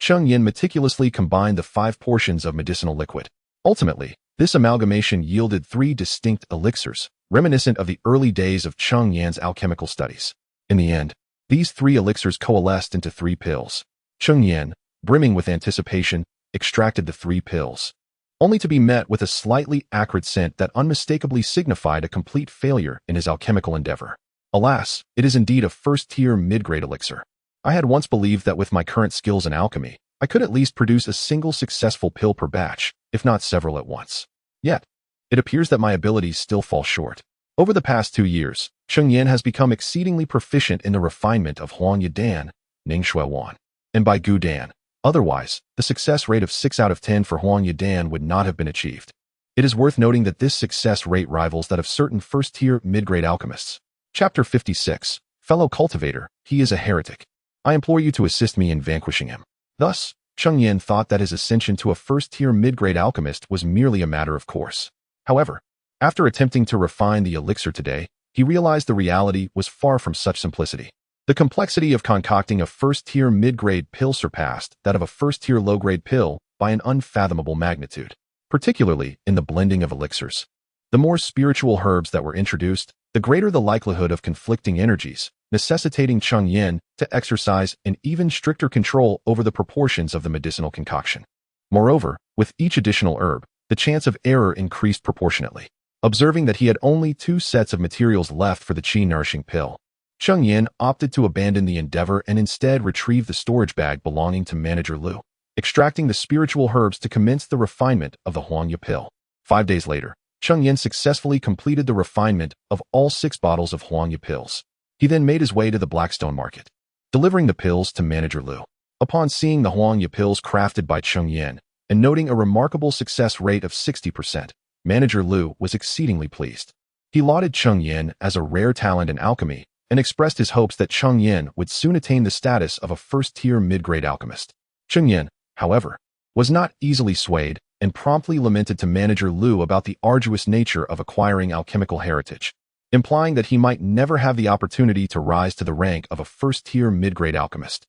Cheng Yan meticulously combined the 5 portions of medicinal liquid. Ultimately, this amalgamation yielded 3 distinct elixirs, reminiscent of the early days of Cheng Yan's alchemical studies. In the end, these 3 elixirs coalesced into 3 pills. Cheng Yan, brimming with anticipation, extracted the 3 pills, only to be met with a slightly acrid scent that unmistakably signified a complete failure in his alchemical endeavor. Alas, it is indeed a first-tier mid-grade elixir. I had once believed that with my current skills in alchemy, I could at least produce a single successful pill per batch, if not several at once. Yet, it appears that my abilities still fall short. Over the past 2 years, Cheng Yan has become exceedingly proficient in the refinement of Huangya Dan, Ningshui Wan, and by Gu Dan. Otherwise, the success rate of 6 out of 10 for Huangya Dan would not have been achieved. It is worth noting that this success rate rivals that of certain first-tier mid-grade alchemists. Chapter 56. Fellow cultivator, he is a heretic. I implore you to assist me in vanquishing him. Thus, Cheng Yan thought that his ascension to a first-tier mid-grade alchemist was merely a matter of course. However, after attempting to refine the elixir today, he realized the reality was far from such simplicity. The complexity of concocting a first-tier mid-grade pill surpassed that of a first-tier low-grade pill by an unfathomable magnitude, particularly in the blending of elixirs. The more spiritual herbs that were introduced, the greater the likelihood of conflicting energies, necessitating Cheng Yan to exercise an even stricter control over the proportions of the medicinal concoction. Moreover, with each additional herb, the chance of error increased proportionately. Observing that he had only 2 sets of materials left for the qi-nourishing pill, Cheng Yan opted to abandon the endeavor and instead retrieve the storage bag belonging to Manager Lu, extracting the spiritual herbs to commence the refinement of the Huangya pill. 5 days later, Cheng Yan successfully completed the refinement of all 6 bottles of Huangya pills. He then made his way to the Blackstone market, delivering the pills to Manager Lu. Upon seeing the Huangya pills crafted by Cheng Yan and noting a remarkable success rate of 60%, Manager Lu was exceedingly pleased. He lauded Cheng Yan as a rare talent in alchemy and expressed his hopes that Cheng Yan would soon attain the status of a first-tier mid-grade alchemist. Cheng Yan, however, was not easily swayed and promptly lamented to Manager Lu about the arduous nature of acquiring alchemical heritage, implying that he might never have the opportunity to rise to the rank of a first-tier mid-grade alchemist.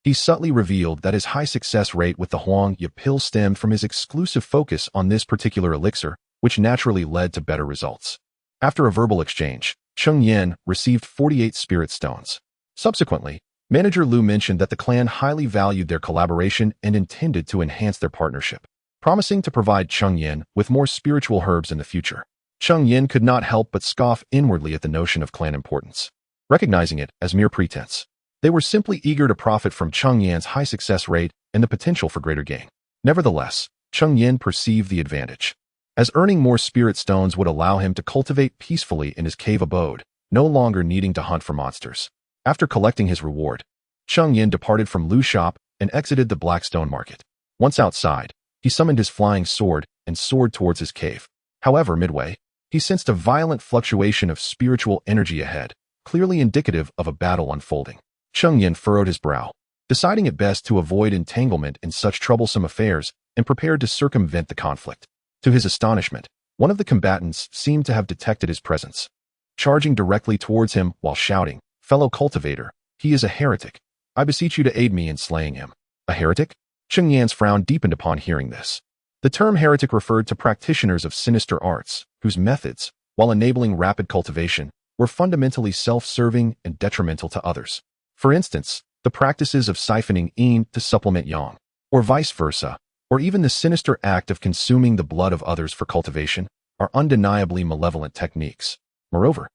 He subtly revealed that his high success rate with the Huangya pill stemmed from his exclusive focus on this particular elixir, which naturally led to better results. After a verbal exchange, Cheng Yan received 48 spirit stones. Subsequently, Manager Lu mentioned that the clan highly valued their collaboration and intended to enhance their partnership, promising to provide Cheng Yan with more spiritual herbs in the future. Cheng Yan could not help but scoff inwardly at the notion of clan importance, recognizing it as mere pretense. They were simply eager to profit from Cheng Yan's high success rate and the potential for greater gain. Nevertheless, Cheng Yan perceived the advantage, as earning more spirit stones would allow him to cultivate peacefully in his cave abode, no longer needing to hunt for monsters. After collecting his reward, Cheng Yan departed from Lu's shop and exited the Blackstone market. Once outside, he summoned his flying sword and soared towards his cave. However, midway, he sensed a violent fluctuation of spiritual energy ahead, clearly indicative of a battle unfolding. Cheng Yan furrowed his brow, deciding it best to avoid entanglement in such troublesome affairs and prepared to circumvent the conflict. To his astonishment, one of the combatants seemed to have detected his presence, charging directly towards him while shouting, "Fellow cultivator, he is a heretic. I beseech you to aid me in slaying him." A heretic? Cheng Yan's frown deepened upon hearing this. The term heretic referred to practitioners of sinister arts, whose methods, while enabling rapid cultivation, were fundamentally self-serving and detrimental to others. For instance, the practices of siphoning yin to supplement yang, or vice versa, or even the sinister act of consuming the blood of others for cultivation, are undeniably malevolent techniques. Moreover,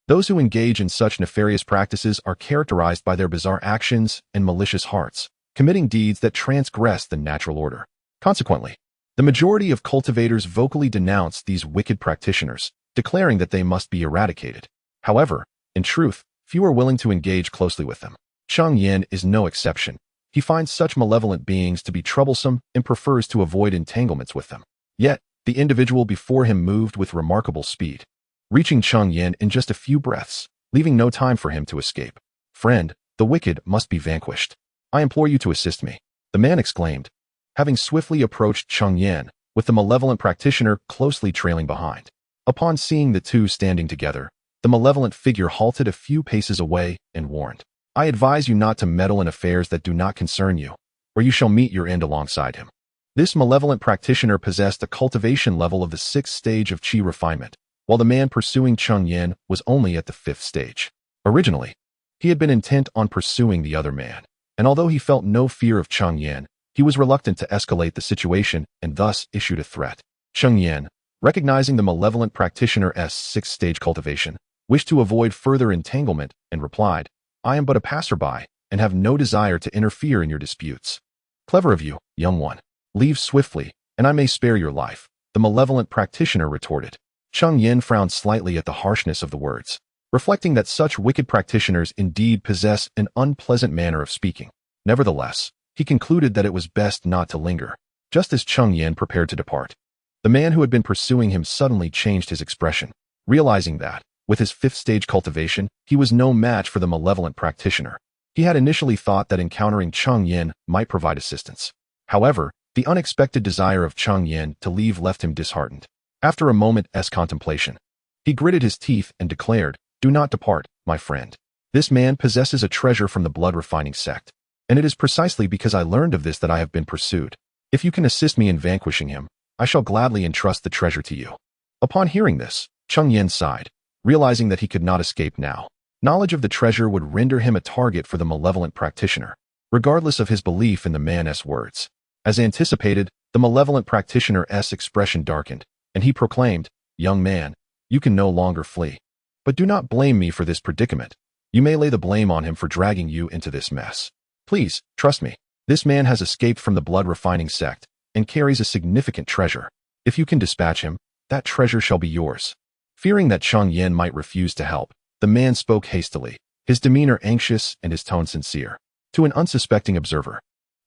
those who engage in such nefarious practices are characterized by their bizarre actions and malicious hearts, committing deeds that transgress the natural order. Consequently, the majority of cultivators vocally denounce these wicked practitioners, declaring that they must be eradicated. However, in truth, few are willing to engage closely with them. Cheng Yan is no exception. He finds such malevolent beings to be troublesome and prefers to avoid entanglements with them. Yet, the individual before him moved with remarkable speed, reaching Cheng Yan in just a few breaths, leaving no time for him to escape. "Friend, the wicked must be vanquished. I implore you to assist me," the man exclaimed, having swiftly approached Cheng Yan, with the malevolent practitioner closely trailing behind. Upon seeing the two standing together, the malevolent figure halted a few paces away and warned, "I advise you not to meddle in affairs that do not concern you. or you shall meet your end alongside him. This malevolent practitioner possessed a cultivation level of the 6th stage of qi refinement, while the man pursuing Cheng Yan was only at the 5th stage. Originally, he had been intent on pursuing the other man, and although he felt no fear of Cheng Yan, he was reluctant to escalate the situation and thus issued a threat. Cheng Yan, recognizing the malevolent practitioner's 6th stage cultivation, wished to avoid further entanglement and replied, "I am but a passerby and have no desire to interfere in your disputes." "Clever of you, young one. Leave swiftly, and I may spare your life," the malevolent practitioner retorted. Cheng Yan frowned slightly at the harshness of the words, reflecting that such wicked practitioners indeed possess an unpleasant manner of speaking. Nevertheless, he concluded that it was best not to linger. Just as Cheng Yan prepared to depart, the man who had been pursuing him suddenly changed his expression, realizing that, with his 5th stage cultivation, he was no match for the malevolent practitioner. He had initially thought that encountering Cheng Yan might provide assistance. However, the unexpected desire of Cheng Yan to leave left him disheartened. After a moment's contemplation, he gritted his teeth and declared, "Do not depart, my friend. This man possesses a treasure from the blood-refining sect, and it is precisely because I learned of this that I have been pursued. If you can assist me in vanquishing him, I shall gladly entrust the treasure to you." Upon hearing this, Cheng Yan sighed, realizing that he could not escape now. Knowledge of the treasure would render him a target for the malevolent practitioner, regardless of his belief in the man's words. As anticipated, the malevolent practitioner's expression darkened, and he proclaimed, "Young man, you can no longer flee. But do not blame me for this predicament. You may lay the blame on him for dragging you into this mess. Please, trust me. This man has escaped from the blood-refining sect and carries a significant treasure. If you can dispatch him, that treasure shall be yours." Fearing that Cheng Yan might refuse to help, the man spoke hastily, his demeanor anxious and his tone sincere. To an unsuspecting observer,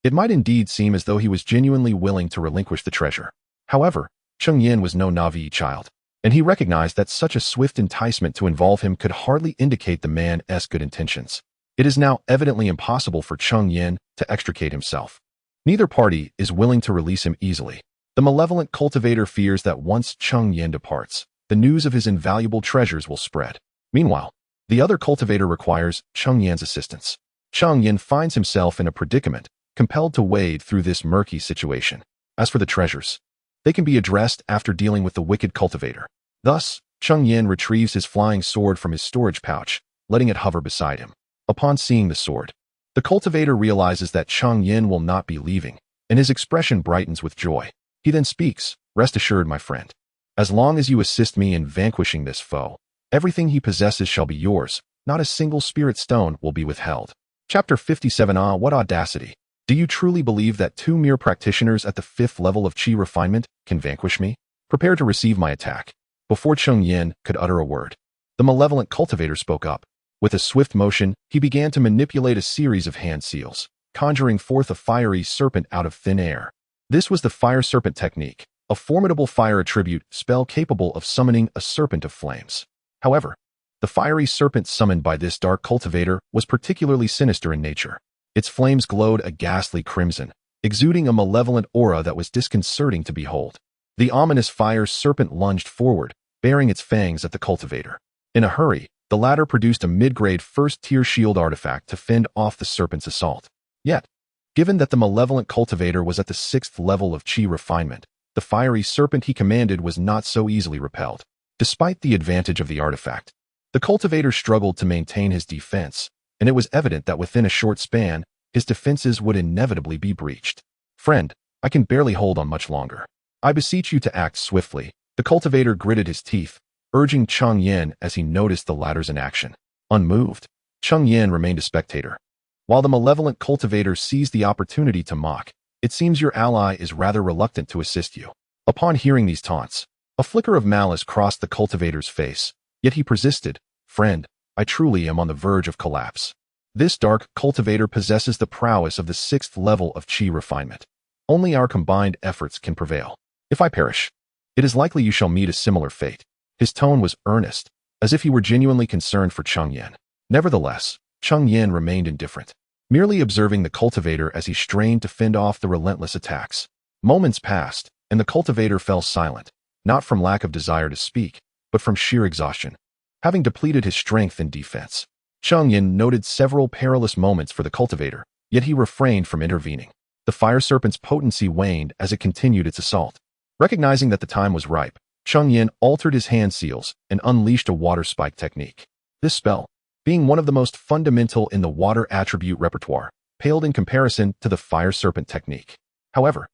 it might indeed seem as though he was genuinely willing to relinquish the treasure. However, Cheng Yan was no naive child, and he recognized that such a swift enticement to involve him could hardly indicate the man's good intentions. It is now evidently impossible for Cheng Yan to extricate himself. Neither party is willing to release him easily. The malevolent cultivator fears that once Cheng Yan departs, the news of his invaluable treasures will spread. Meanwhile, the other cultivator requires Cheng Yan's assistance. Cheng Yan finds himself in a predicament, compelled to wade through this murky situation. As for the treasures, they can be addressed after dealing with the wicked cultivator. Thus, Cheng Yan retrieves his flying sword from his storage pouch, letting it hover beside him. Upon seeing the sword, the cultivator realizes that Cheng Yan will not be leaving, and his expression brightens with joy. He then speaks, "Rest assured, my friend. As long as you assist me in vanquishing this foe, everything he possesses shall be yours. Not a single spirit stone will be withheld." Chapter 57. Ah, what audacity! Do you truly believe that 2 mere practitioners at the 5th level of qi refinement can vanquish me? Prepare to receive my attack. Before Cheng Yan could utter a word, the malevolent cultivator spoke up. With a swift motion, he began to manipulate a series of hand seals, conjuring forth a fiery serpent out of thin air. This was the fire serpent technique, a formidable fire attribute spell capable of summoning a serpent of flames. However, the fiery serpent summoned by this dark cultivator was particularly sinister in nature. Its flames glowed a ghastly crimson, exuding a malevolent aura that was disconcerting to behold. The ominous fire serpent lunged forward, baring its fangs at the cultivator. In a hurry, the latter produced a mid-grade first-tier shield artifact to fend off the serpent's assault. Yet, given that the malevolent cultivator was at the 6th level of qi refinement, the fiery serpent he commanded was not so easily repelled. Despite the advantage of the artifact, the cultivator struggled to maintain his defense, and it was evident that within a short span, his defenses would inevitably be breached. "Friend, I can barely hold on much longer. I beseech you to act swiftly." The cultivator gritted his teeth, urging Cheng Yan as he noticed the latter's inaction. Unmoved, Cheng Yan remained a spectator. While the malevolent cultivator seized the opportunity to mock, "It seems your ally is rather reluctant to assist you." Upon hearing these taunts, a flicker of malice crossed the cultivator's face, yet he persisted, "Friend, I truly am on the verge of collapse. This dark cultivator possesses the prowess of the 6th level of qi refinement. Only our combined efforts can prevail. If I perish, it is likely you shall meet a similar fate." His tone was earnest, as if he were genuinely concerned for Cheng Yan. Nevertheless, Cheng Yan remained indifferent, merely observing the cultivator as he strained to fend off the relentless attacks. Moments passed, and the cultivator fell silent, not from lack of desire to speak, but from sheer exhaustion. Having depleted his strength in defense, Cheng Yan noted several perilous moments for the cultivator, yet he refrained from intervening. The fire serpent's potency waned as it continued its assault. Recognizing that the time was ripe, Cheng Yan altered his hand seals and unleashed a water spike technique. This spell, being one of the most fundamental in the water attribute repertoire, paled in comparison to the fire serpent technique. However,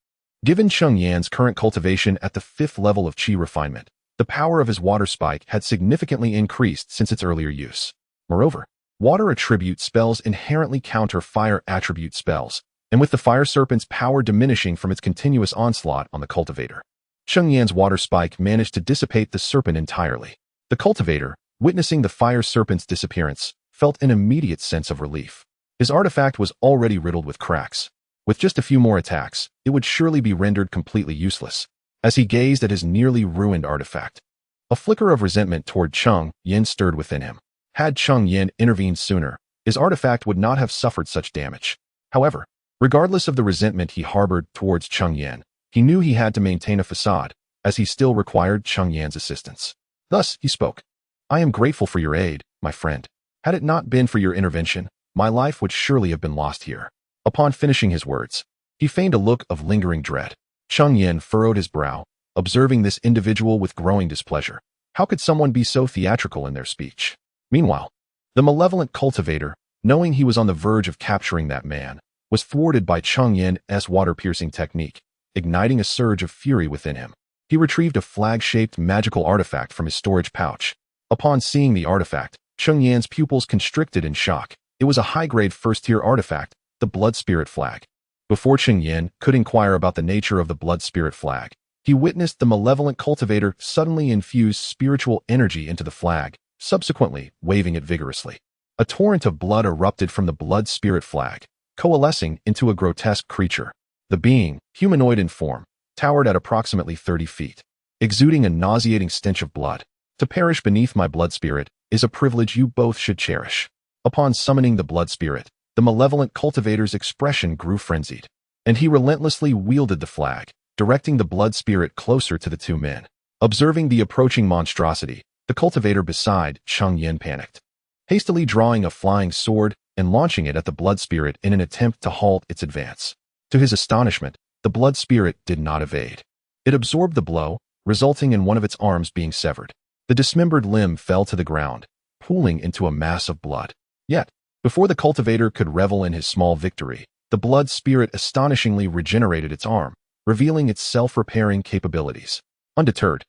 given Cheng Yan's current cultivation at the 5th level of Qi refinement, the power of his water spike had significantly increased since its earlier use. Moreover, water attribute spells inherently counter fire attribute spells, and with the fire serpent's power diminishing from its continuous onslaught on the cultivator, Cheng Yan's water spike managed to dissipate the serpent entirely. The cultivator, witnessing the fire serpent's disappearance, felt an immediate sense of relief. His artifact was already riddled with cracks. With just a few more attacks, it would surely be rendered completely useless. As he gazed at his nearly ruined artifact, a flicker of resentment toward Cheng Yan stirred within him. Had Cheng Yan intervened sooner, his artifact would not have suffered such damage. However, regardless of the resentment he harbored towards Cheng Yan, he knew he had to maintain a facade, as he still required Cheng Yan's assistance. Thus, he spoke. I am grateful for your aid, my friend. Had it not been for your intervention, my life would surely have been lost here. Upon finishing his words, he feigned a look of lingering dread. Cheng Yan furrowed his brow, observing this individual with growing displeasure. How could someone be so theatrical in their speech? Meanwhile, the malevolent cultivator, knowing he was on the verge of capturing that man, was thwarted by Cheng Yan's water-piercing technique, igniting a surge of fury within him. He retrieved a flag-shaped magical artifact from his storage pouch. Upon seeing the artifact, Cheng Yan's pupils constricted in shock. It was a high-grade first-tier artifact, the Blood Spirit Flag. Before Cheng Yan could inquire about the nature of the Blood Spirit Flag, he witnessed the malevolent cultivator suddenly infuse spiritual energy into the flag, subsequently waving it vigorously. A torrent of blood erupted from the Blood Spirit Flag, coalescing into a grotesque creature. The being, humanoid in form, towered at approximately 30 feet, exuding a nauseating stench of blood. To perish beneath my blood spirit is a privilege you both should cherish. Upon summoning the blood spirit, the malevolent cultivator's expression grew frenzied, and he relentlessly wielded the flag, directing the blood spirit closer to the two men. Observing the approaching monstrosity, the cultivator beside Cheng Yan panicked, hastily drawing a flying sword and launching it at the blood spirit in an attempt to halt its advance. To his astonishment, the blood spirit did not evade. It absorbed the blow, resulting in one of its arms being severed. The dismembered limb fell to the ground, pooling into a mass of blood. Yet, before the cultivator could revel in his small victory, the blood spirit astonishingly regenerated its arm, revealing its self-repairing capabilities. Undeterred,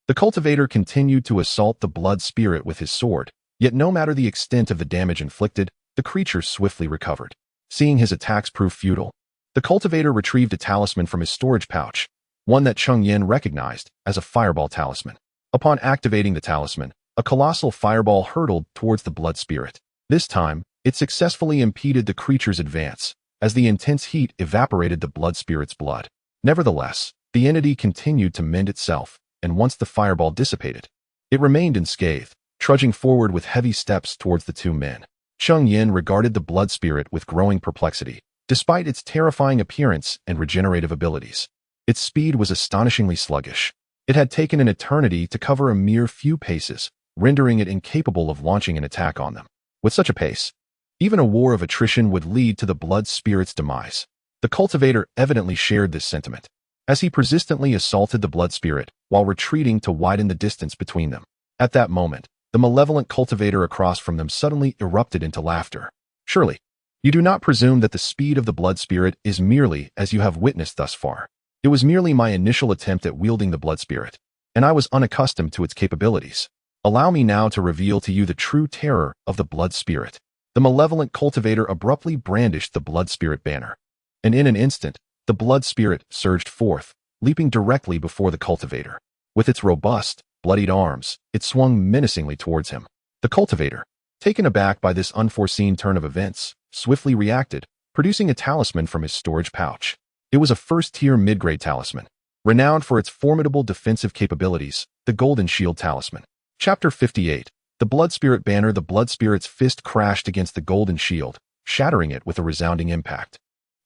the cultivator continued to assault the blood spirit with his sword, yet no matter the extent of the damage inflicted, the creature swiftly recovered. Seeing his attacks prove futile, the cultivator retrieved a talisman from his storage pouch, one that Cheng Yan recognized as a fireball talisman. Upon activating the talisman, a colossal fireball hurtled towards the blood spirit. This time, it successfully impeded the creature's advance, as the intense heat evaporated the blood spirit's blood. Nevertheless, the entity continued to mend itself, and once the fireball dissipated, it remained unscathed, trudging forward with heavy steps towards the two men. Cheng Yan regarded the blood spirit with growing perplexity. Despite its terrifying appearance and regenerative abilities, its speed was astonishingly sluggish. It had taken an eternity to cover a mere few paces, rendering it incapable of launching an attack on them. With such a pace, even a war of attrition would lead to the blood spirit's demise. The cultivator evidently shared this sentiment, as he persistently assaulted the blood spirit while retreating to widen the distance between them. At that moment, the malevolent cultivator across from them suddenly erupted into laughter. Surely, you do not presume that the speed of the blood spirit is merely as you have witnessed thus far. It was merely my initial attempt at wielding the blood spirit, and I was unaccustomed to its capabilities. Allow me now to reveal to you the true terror of the blood spirit. The malevolent cultivator abruptly brandished the blood spirit banner, and in an instant, the blood spirit surged forth, leaping directly before the cultivator. With its robust, bloodied arms, it swung menacingly towards him. The cultivator, taken aback by this unforeseen turn of events, swiftly reacted, producing a talisman from his storage pouch. It was a first-tier mid-grade talisman, renowned for its formidable defensive capabilities, the Golden Shield Talisman. Chapter 58. The Blood Spirit Banner. The blood spirit's fist crashed against the golden shield, shattering it with a resounding impact.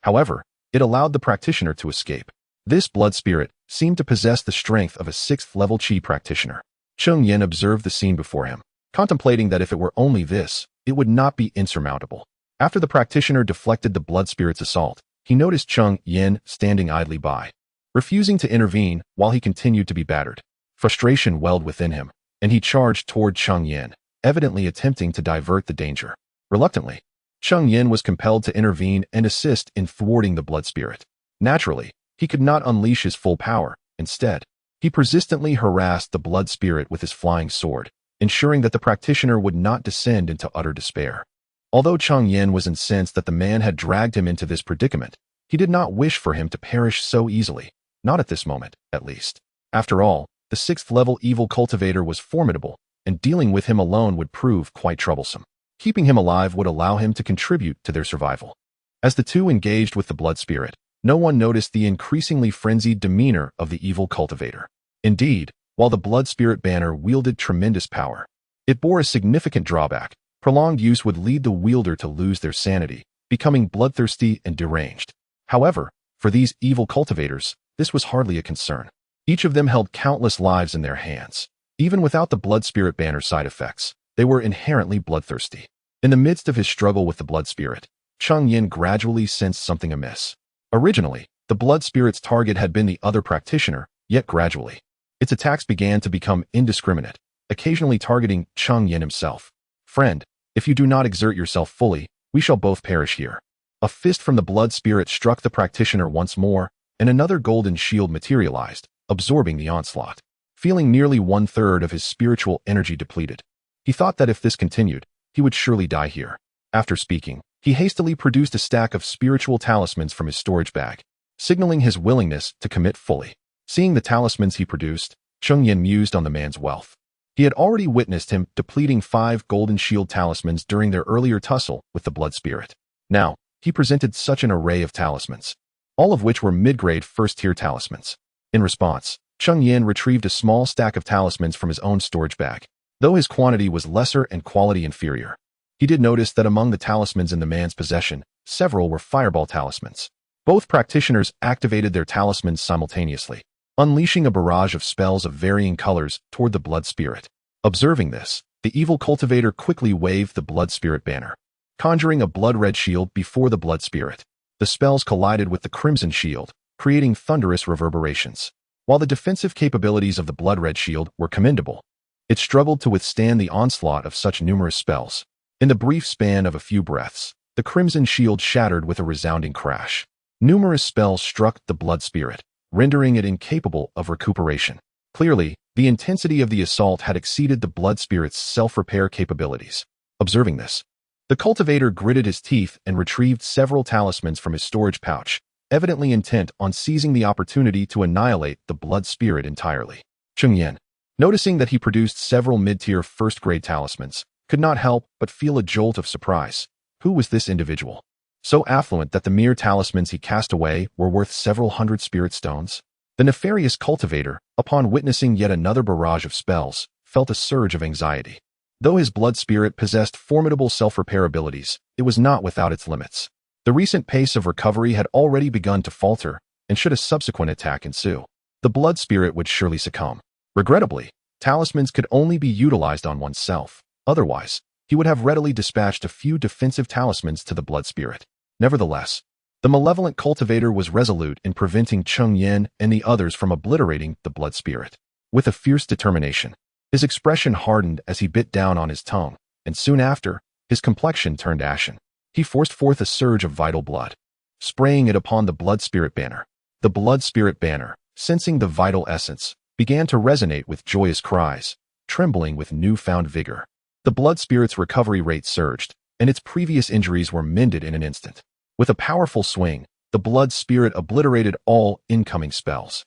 However, it allowed the practitioner to escape. This blood spirit seemed to possess the strength of a 6th-level Qi practitioner. Cheng Yan observed the scene before him, contemplating that if it were only this, it would not be insurmountable. After the practitioner deflected the blood spirit's assault, he noticed Cheng Yan standing idly by, refusing to intervene while he continued to be battered. Frustration welled within him, and he charged toward Cheng Yan, evidently attempting to divert the danger. Reluctantly, Cheng Yan was compelled to intervene and assist in thwarting the blood spirit. Naturally, he could not unleash his full power. Instead, he persistently harassed the blood spirit with his flying sword, ensuring that the practitioner would not descend into utter despair. Although Cheng Yan was incensed that the man had dragged him into this predicament, he did not wish for him to perish so easily, not at this moment, at least. After all, the 6th-level evil cultivator was formidable, and dealing with him alone would prove quite troublesome. Keeping him alive would allow him to contribute to their survival. As the two engaged with the blood spirit, no one noticed the increasingly frenzied demeanor of the evil cultivator. Indeed, while the blood spirit banner wielded tremendous power, it bore a significant drawback. Prolonged use would lead the wielder to lose their sanity, becoming bloodthirsty and deranged. However, for these evil cultivators, this was hardly a concern. Each of them held countless lives in their hands. Even without the blood spirit banner side effects, they were inherently bloodthirsty. In the midst of his struggle with the blood spirit, Cheng Yan gradually sensed something amiss. Originally, the blood spirit's target had been the other practitioner, yet gradually, its attacks began to become indiscriminate, occasionally targeting Cheng Yan himself. "Friend, if you do not exert yourself fully, we shall both perish here." A fist from the blood spirit struck the practitioner once more, and another golden shield materialized, absorbing the onslaught. Feeling nearly 1/3 of his spiritual energy depleted, he thought that if this continued, he would surely die here. After speaking, he hastily produced a stack of spiritual talismans from his storage bag, signaling his willingness to commit fully. Seeing the talismans he produced, Cheng Yan mused on the man's wealth. He had already witnessed him depleting 5 golden shield talismans during their earlier tussle with the blood spirit. Now, he presented such an array of talismans, all of which were mid-grade first-tier talismans. In response, Cheng Yan retrieved a small stack of talismans from his own storage bag. Though his quantity was lesser and quality inferior, he did notice that among the talismans in the man's possession, several were fireball talismans. Both practitioners activated their talismans simultaneously, unleashing a barrage of spells of varying colors toward the blood spirit. Observing this, the evil cultivator quickly waved the blood spirit banner, conjuring a blood-red shield before the blood spirit. The spells collided with the crimson shield, creating thunderous reverberations. While the defensive capabilities of the blood-red shield were commendable, it struggled to withstand the onslaught of such numerous spells. In the brief span of a few breaths, the crimson shield shattered with a resounding crash. Numerous spells struck the blood spirit, rendering it incapable of recuperation. Clearly, the intensity of the assault had exceeded the blood spirit's self-repair capabilities. Observing this, the cultivator gritted his teeth and retrieved several talismans from his storage pouch, evidently intent on seizing the opportunity to annihilate the blood spirit entirely. Cheng Yan, noticing that he produced several mid-tier first-grade talismans, could not help but feel a jolt of surprise. Who was this individual? So affluent that the mere talismans he cast away were worth several hundred spirit stones? The nefarious cultivator, upon witnessing yet another barrage of spells, felt a surge of anxiety. Though his blood spirit possessed formidable self-repair abilities, it was not without its limits. The recent pace of recovery had already begun to falter, and should a subsequent attack ensue, the blood spirit would surely succumb. Regrettably, talismans could only be utilized on oneself. Otherwise, he would have readily dispatched a few defensive talismans to the blood spirit. Nevertheless, the malevolent cultivator was resolute in preventing Cheng Yan and the others from obliterating the blood spirit. With a fierce determination, his expression hardened as he bit down on his tongue, and soon after, his complexion turned ashen. He forced forth a surge of vital blood, spraying it upon the blood spirit banner. The blood spirit banner, sensing the vital essence, began to resonate with joyous cries, trembling with newfound vigor. The blood spirit's recovery rate surged, and its previous injuries were mended in an instant. With a powerful swing, the blood spirit obliterated all incoming spells,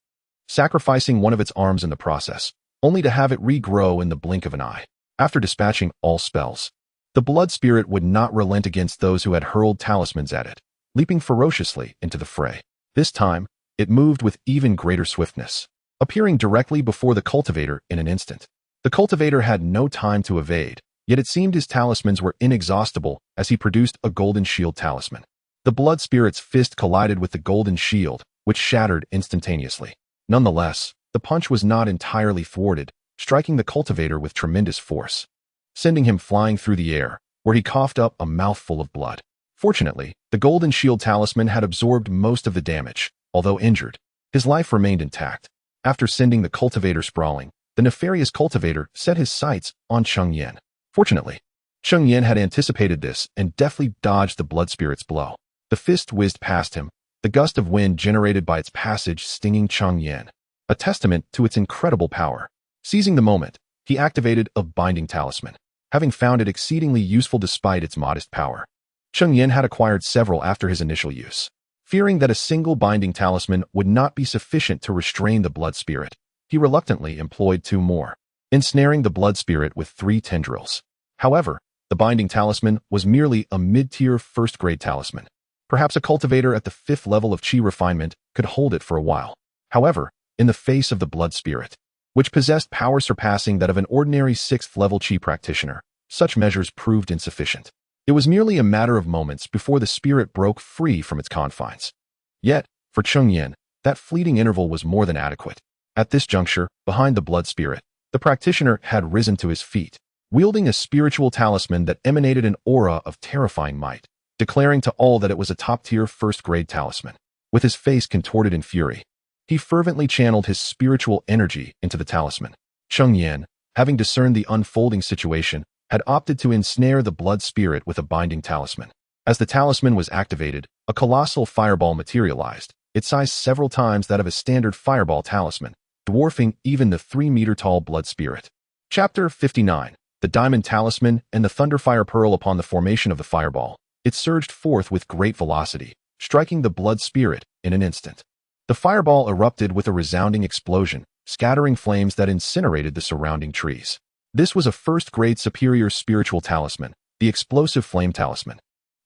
sacrificing one of its arms in the process, only to have it regrow in the blink of an eye. After dispatching all spells, the blood spirit would not relent against those who had hurled talismans at it, leaping ferociously into the fray. This time, it moved with even greater swiftness, appearing directly before the cultivator in an instant. The cultivator had no time to evade, yet it seemed his talismans were inexhaustible as he produced a golden shield talisman. The blood spirit's fist collided with the golden shield, which shattered instantaneously. Nonetheless, the punch was not entirely thwarted, striking the cultivator with tremendous force, sending him flying through the air, where he coughed up a mouthful of blood. Fortunately, The golden shield talisman had absorbed most of the damage. Although injured, his life remained intact. After sending the cultivator sprawling, the nefarious cultivator set his sights on Cheng Yan. Fortunately, Cheng Yan had anticipated this and deftly dodged the blood spirit's blow. The fist whizzed past him, the gust of wind generated by its passage stinging Cheng Yan, a testament to its incredible power. Seizing the moment, he activated a binding talisman, having found it exceedingly useful despite its modest power. Cheng Yan had acquired several after his initial use. Fearing that a single binding talisman would not be sufficient to restrain the blood spirit, he reluctantly employed 2 more, ensnaring the blood spirit with 3 tendrils. However, the binding talisman was merely a mid-tier first-grade talisman. Perhaps a cultivator at the 5th level of chi refinement could hold it for a while. However, in the face of the blood spirit, which possessed power surpassing that of an ordinary 6th-level chi practitioner, such measures proved insufficient. It was merely a matter of moments before the spirit broke free from its confines. Yet, for Cheng Yan, that fleeting interval was more than adequate. At this juncture, behind the blood spirit, the practitioner had risen to his feet, wielding a spiritual talisman that emanated an aura of terrifying might, declaring to all that it was a top-tier first-grade talisman. With his face contorted in fury, he fervently channeled his spiritual energy into the talisman. Cheng Yan, having discerned the unfolding situation, had opted to ensnare the blood spirit with a binding talisman. As the talisman was activated, a colossal fireball materialized, its size several times that of a standard fireball talisman, dwarfing even the 3-meter-tall blood spirit. Chapter 59. The Diamond Talisman and the Thunderfire Pearl. Upon the formation of the fireball, it surged forth with great velocity, striking the blood spirit in an instant. The fireball erupted with a resounding explosion, scattering flames that incinerated the surrounding trees. This was a first-grade superior spiritual talisman, the Explosive Flame Talisman,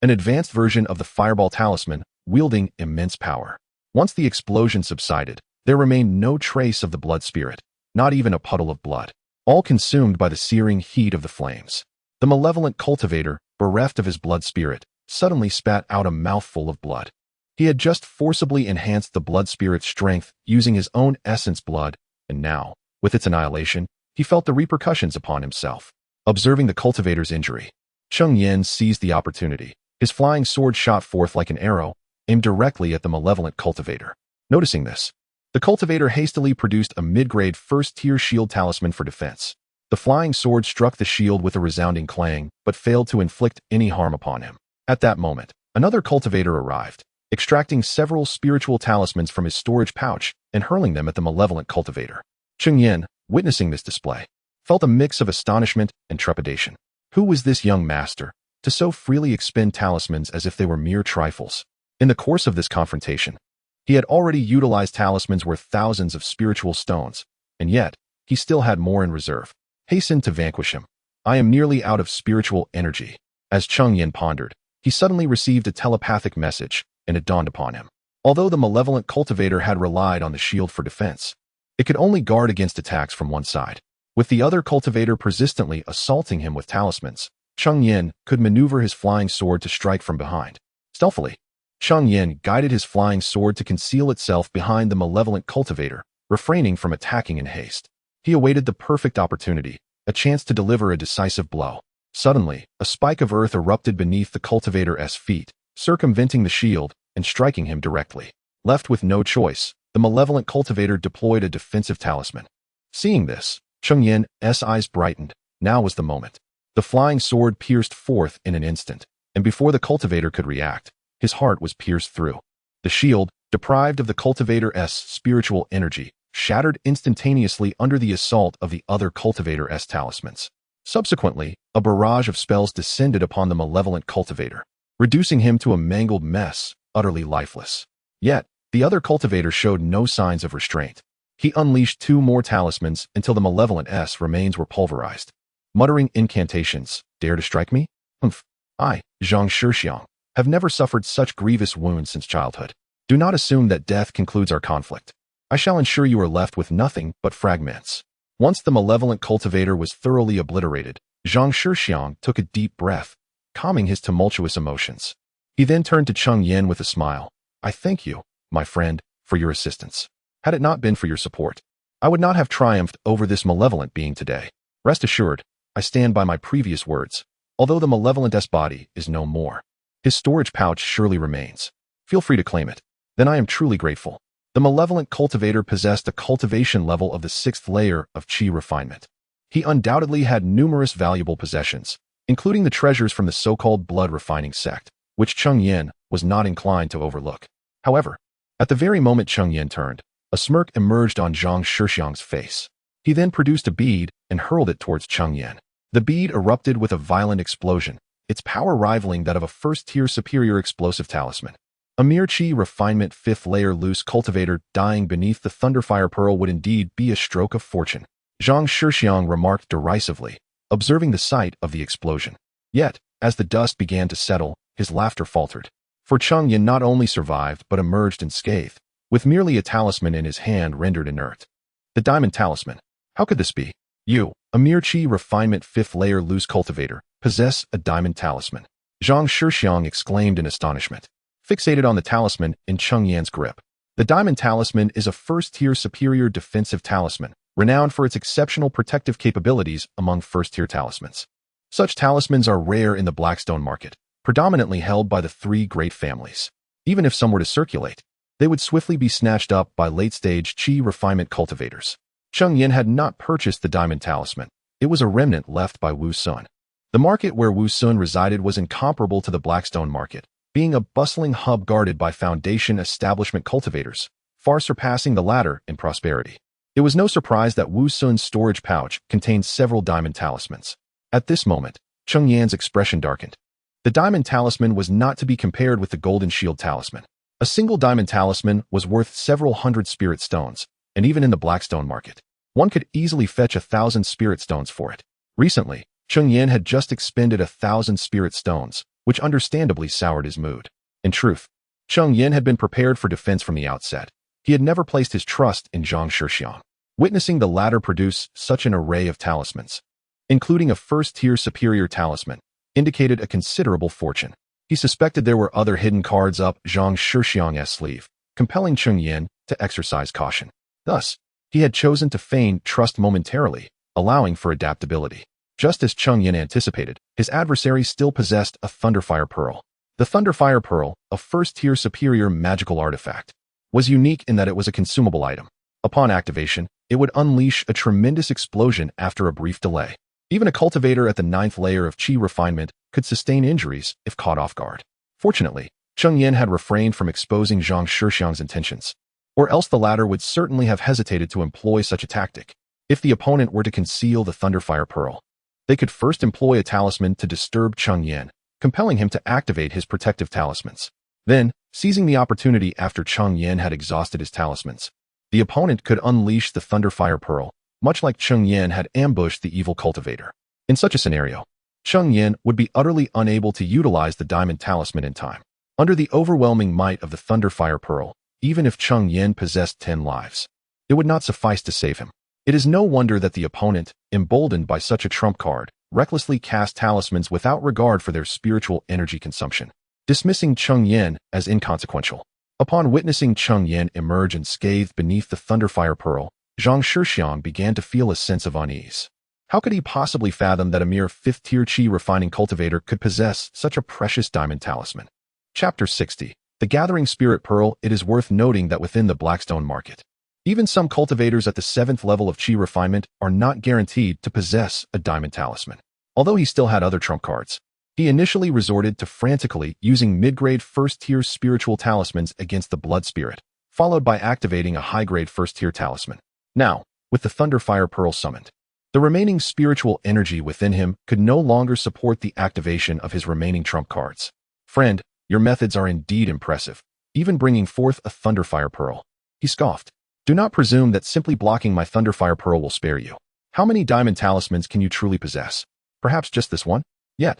an advanced version of the Fireball Talisman, wielding immense power. Once the explosion subsided, there remained no trace of the blood spirit, not even a puddle of blood, all consumed by the searing heat of the flames. The malevolent cultivator, bereft of his blood spirit, suddenly spat out a mouthful of blood. He had just forcibly enhanced the blood spirit's strength using his own essence blood, and now, with its annihilation, he felt the repercussions upon himself. Observing the cultivator's injury, Cheng Yan seized the opportunity. His flying sword shot forth like an arrow, aimed directly at the malevolent cultivator. Noticing this, the cultivator hastily produced a mid-grade first-tier shield talisman for defense. The flying sword struck the shield with a resounding clang, but failed to inflict any harm upon him. At that moment, another cultivator arrived, extracting several spiritual talismans from his storage pouch and hurling them at the malevolent cultivator. Cheng Yan, witnessing this display, felt a mix of astonishment and trepidation. Who was this young master, to so freely expend talismans as if they were mere trifles? In the course of this confrontation, he had already utilized talismans worth thousands of spiritual stones, and yet, he still had more in reserve. Hasten to vanquish him. I am nearly out of spiritual energy. As Cheng Yan pondered, he suddenly received a telepathic message, and it dawned upon him. Although the malevolent cultivator had relied on the shield for defense, it could only guard against attacks from one side. With the other cultivator persistently assaulting him with talismans, Cheng Yan could maneuver his flying sword to strike from behind. Stealthily, Cheng Yan guided his flying sword to conceal itself behind the malevolent cultivator, refraining from attacking in haste. He awaited the perfect opportunity, a chance to deliver a decisive blow. Suddenly, a spike of earth erupted beneath the cultivator's feet, circumventing the shield and striking him directly. Left with no choice, the malevolent cultivator deployed a defensive talisman. Seeing this, Cheng Yan's eyes brightened. Now was the moment. The flying sword pierced forth in an instant, and before the cultivator could react, his heart was pierced through. The shield, deprived of the cultivator's spiritual energy, shattered instantaneously under the assault of the other cultivator's talismans. Subsequently, a barrage of spells descended upon the malevolent cultivator, reducing him to a mangled mess, utterly lifeless. Yet, the other cultivator showed no signs of restraint. He unleashed 2 more talismans until the malevolent's remains were pulverized. Muttering incantations, "Dare to strike me? Humph. I, xianxia, have never suffered such grievous wounds since childhood. Do not assume that death concludes our conflict. I shall ensure you are left with nothing but fragments." Once the malevolent cultivator was thoroughly obliterated, xianxia took a deep breath, calming his tumultuous emotions. He then turned to Cheng Yan with a smile. "I thank you, my friend, for your assistance. Had it not been for your support, I would not have triumphed over this malevolent being today. Rest assured, I stand by my previous words. Although the malevolent's body is no more, His storage pouch surely remains. Feel free to claim it. Then I am truly grateful. The malevolent cultivator possessed a cultivation level of the 6th layer of Qi refinement. He undoubtedly had numerous valuable possessions, including the treasures from the so-called blood refining sect, which Cheng Yan was not inclined to overlook. However, at the very moment Cheng Yan turned, a smirk emerged on Zhang Shixiang's face. He then produced a bead and hurled it towards Cheng Yan. The bead erupted with a violent explosion, its power rivaling that of a first-tier superior explosive talisman. A mere Qi refinement 5th layer loose cultivator dying beneath the Thunderfire Pearl would indeed be a stroke of fortune, Zhang Shixiang remarked derisively, observing the sight of the explosion. Yet, as the dust began to settle, his laughter faltered. For Cheng Yan not only survived but emerged unscathed, with merely a talisman in his hand rendered inert. The diamond talisman. How could this be? You, a mere Qi refinement 5th layer loose cultivator, possess a diamond talisman. Zhang Shixiang exclaimed in astonishment, fixated on the talisman in Cheng Yan's grip. The diamond talisman is a first-tier superior defensive talisman, renowned for its exceptional protective capabilities among first-tier talismans. Such talismans are rare in the Blackstone market, predominantly held by the 3 great families. Even if some were to circulate, they would swiftly be snatched up by late-stage Qi refinement cultivators. Cheng Yan had not purchased the diamond talisman. It was a remnant left by Wu Sun. The market where Wu Sun resided was incomparable to the Blackstone market, being a bustling hub guarded by foundation establishment cultivators, far surpassing the latter in prosperity. It was no surprise that Wu Sun's storage pouch contained several diamond talismans. At this moment, Cheng Yan's expression darkened. The diamond talisman was not to be compared with the golden shield talisman. A single diamond talisman was worth several hundred spirit stones, and even in the Blackstone market, one could easily fetch 1,000 spirit stones for it. Recently, Cheng Yan had just expended 1,000 spirit stones, which understandably soured his mood. In truth, Cheng Yan had been prepared for defense from the outset. He had never placed his trust in Zhang Shixiang. Witnessing the latter produce such an array of talismans, including a first-tier superior talisman, indicated a considerable fortune. He suspected there were other hidden cards up Zhang Shixiang's sleeve, compelling Cheng Yan to exercise caution. Thus, he had chosen to feign trust momentarily, allowing for adaptability. Just as Cheng Yan anticipated, his adversary still possessed a Thunderfire Pearl. The Thunderfire Pearl, a first-tier superior magical artifact, was unique in that it was a consumable item. Upon activation, it would unleash a tremendous explosion after a brief delay. Even a cultivator at the 9th layer of Qi refinement could sustain injuries if caught off guard. Fortunately, Cheng Yan had refrained from exposing Zhang Shixiang's intentions, or else the latter would certainly have hesitated to employ such a tactic. If the opponent were to conceal the Thunderfire Pearl, they could first employ a talisman to disturb Cheng Yan, compelling him to activate his protective talismans. Then, seizing the opportunity after Cheng Yan had exhausted his talismans, the opponent could unleash the Thunderfire Pearl, much like Cheng Yan had ambushed the evil cultivator. In such a scenario, Cheng Yan would be utterly unable to utilize the diamond talisman in time. Under the overwhelming might of the Thunderfire Pearl, even if Cheng Yan possessed 10 lives, it would not suffice to save him. It is no wonder that the opponent, emboldened by such a trump card, recklessly cast talismans without regard for their spiritual energy consumption, dismissing Cheng Yan as inconsequential. Upon witnessing Cheng Yan emerge unscathed beneath the Thunderfire Pearl, Zhang Shixiang began to feel a sense of unease. How could he possibly fathom that a mere 5th-tier Qi refining cultivator could possess such a precious diamond talisman? Chapter 60. The Gathering Spirit Pearl. It is worth noting that within the Blackstone market, even some cultivators at the 7th level of Qi refinement are not guaranteed to possess a diamond talisman. Although he still had other trump cards, he initially resorted to frantically using mid-grade first-tier spiritual talismans against the blood spirit, followed by activating a high-grade first-tier talisman. Now, with the Thunderfire Pearl summoned, the remaining spiritual energy within him could no longer support the activation of his remaining trump cards. Friend, your methods are indeed impressive, even bringing forth a Thunderfire Pearl. He scoffed. Do not presume that simply blocking my Thunderfire Pearl will spare you. How many diamond talismans can you truly possess? Perhaps just this one? Yet,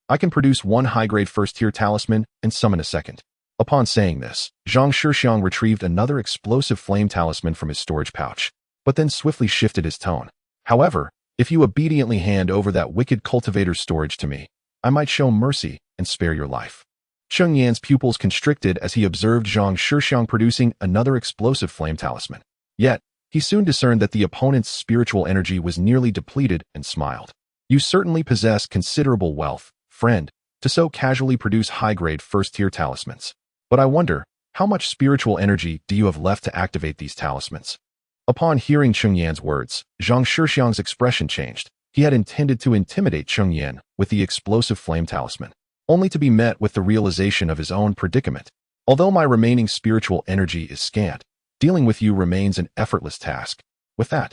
I can produce one high-grade first-tier talisman and summon a second. Upon saying this, Zhang Shixiang retrieved another explosive flame talisman from his storage pouch, but then swiftly shifted his tone. However, if you obediently hand over that wicked cultivator's storage to me, I might show mercy and spare your life. Cheng Yan's pupils constricted as he observed Zhang Shixiang producing another explosive flame talisman. Yet, he soon discerned that the opponent's spiritual energy was nearly depleted and smiled. You certainly possess considerable wealth, friend, to so casually produce high-grade first-tier talismans. But I wonder, how much spiritual energy do you have left to activate these talismans? Upon hearing Cheng Yan's words, xianxia's expression changed. He had intended to intimidate Cheng Yan with the explosive flame talisman, only to be met with the realization of his own predicament. Although my remaining spiritual energy is scant, dealing with you remains an effortless task. With that,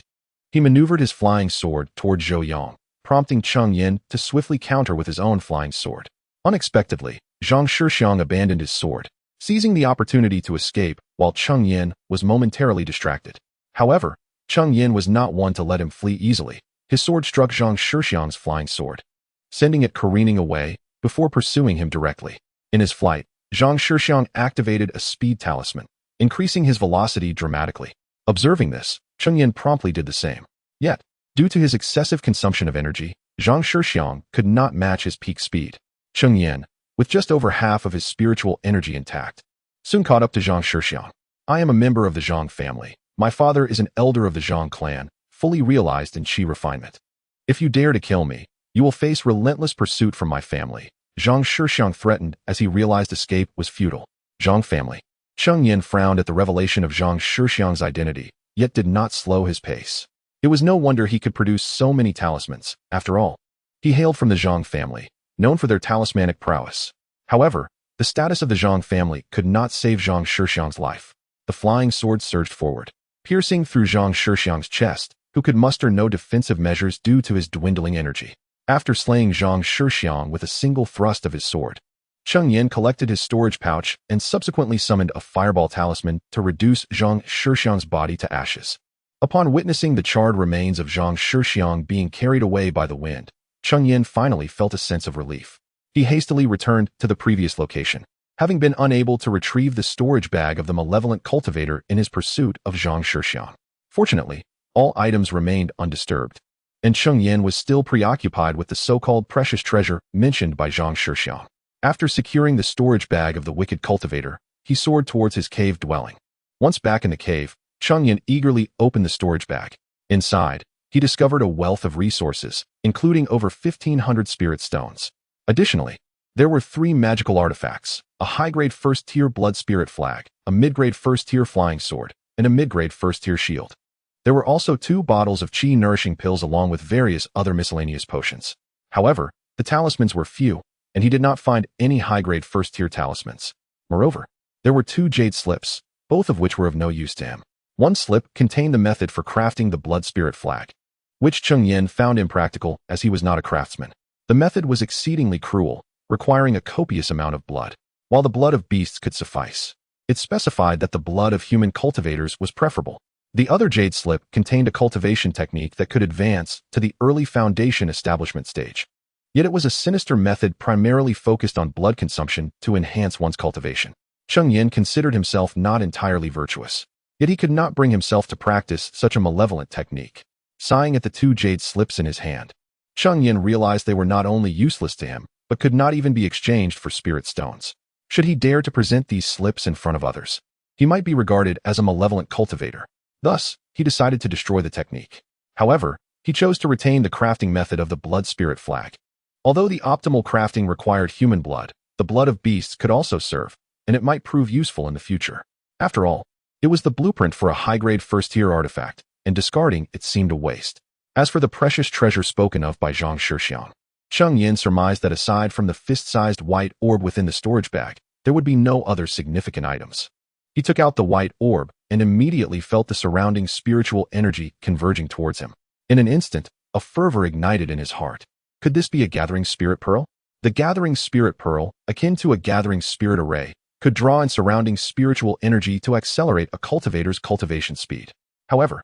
he maneuvered his flying sword toward Zhou Yang, prompting Cheng Yan to swiftly counter with his own flying sword. Unexpectedly, xianxia abandoned his sword, seizing the opportunity to escape while Cheng Yan was momentarily distracted. However, Cheng Yan was not one to let him flee easily. His sword struck xianxia's flying sword, sending it careening away before pursuing him directly. In his flight, xianxia activated a speed talisman, increasing his velocity dramatically. Observing this, Cheng Yan promptly did the same. Yet, due to his excessive consumption of energy, xianxia could not match his peak speed. Cheng Yan, with just over half of his spiritual energy intact, soon caught up to xianxia. I am a member of the Zhang family. My father is an elder of the Zhang clan, fully realized in qi refinement. If you dare to kill me, you will face relentless pursuit from my family, xianxia threatened as he realized escape was futile. Zhang family. Cheng Yan frowned at the revelation of xianxia's identity, yet did not slow his pace. It was no wonder he could produce so many talismans. After all, he hailed from the Zhang family, known for their talismanic prowess. However, the status of the Zhang family could not save xianxia's life. The flying sword surged forward, piercing through xianxia's chest, who could muster no defensive measures due to his dwindling energy. After slaying xianxia with a single thrust of his sword, Cheng Yan collected his storage pouch and subsequently summoned a fireball talisman to reduce xianxia's body to ashes. Upon witnessing the charred remains of xianxia being carried away by the wind, Cheng Yan finally felt a sense of relief. He hastily returned to the previous location, having been unable to retrieve the storage bag of the malevolent cultivator in his pursuit of xianxia. Fortunately, all items remained undisturbed, and Cheng Yan was still preoccupied with the so-called precious treasure mentioned by xianxia. After securing the storage bag of the wicked cultivator, he soared towards his cave dwelling. Once back in the cave, Cheng Yan eagerly opened the storage bag. Inside, he discovered a wealth of resources, including over 1,500 spirit stones. Additionally, there were 3 magical artifacts, a high-grade first-tier blood spirit flag, a mid-grade first-tier flying sword, and a mid-grade first-tier shield. There were also 2 bottles of qi-nourishing pills along with various other miscellaneous potions. However, the talismans were few, and he did not find any high-grade first-tier talismans. Moreover, there were 2 jade slips, both of which were of no use to him. One slip contained the method for crafting the blood spirit flag, which Cheng Yan found impractical as he was not a craftsman. The method was exceedingly cruel, requiring a copious amount of blood, while the blood of beasts could suffice. It specified that the blood of human cultivators was preferable. The other jade slip contained a cultivation technique that could advance to the early foundation establishment stage. Yet it was a sinister method primarily focused on blood consumption to enhance one's cultivation. Cheng Yan considered himself not entirely virtuous, yet he could not bring himself to practice such a malevolent technique. Sighing at the 2 jade slips in his hand, Cheng Yan realized they were not only useless to him, but could not even be exchanged for spirit stones. Should he dare to present these slips in front of others, he might be regarded as a malevolent cultivator. Thus, he decided to destroy the technique. However, he chose to retain the crafting method of the blood spirit flag. Although the optimal crafting required human blood, the blood of beasts could also serve, and it might prove useful in the future. After all, it was the blueprint for a high-grade first-tier artifact, and discarding it seemed a waste. As for the precious treasure spoken of by xianxia, Cheng Yan surmised that aside from the fist-sized white orb within the storage bag, there would be no other significant items. He took out the white orb and immediately felt the surrounding spiritual energy converging towards him. In an instant, a fervor ignited in his heart. Could this be a gathering spirit pearl? The gathering spirit pearl, akin to a gathering spirit array, could draw in surrounding spiritual energy to accelerate a cultivator's cultivation speed. However,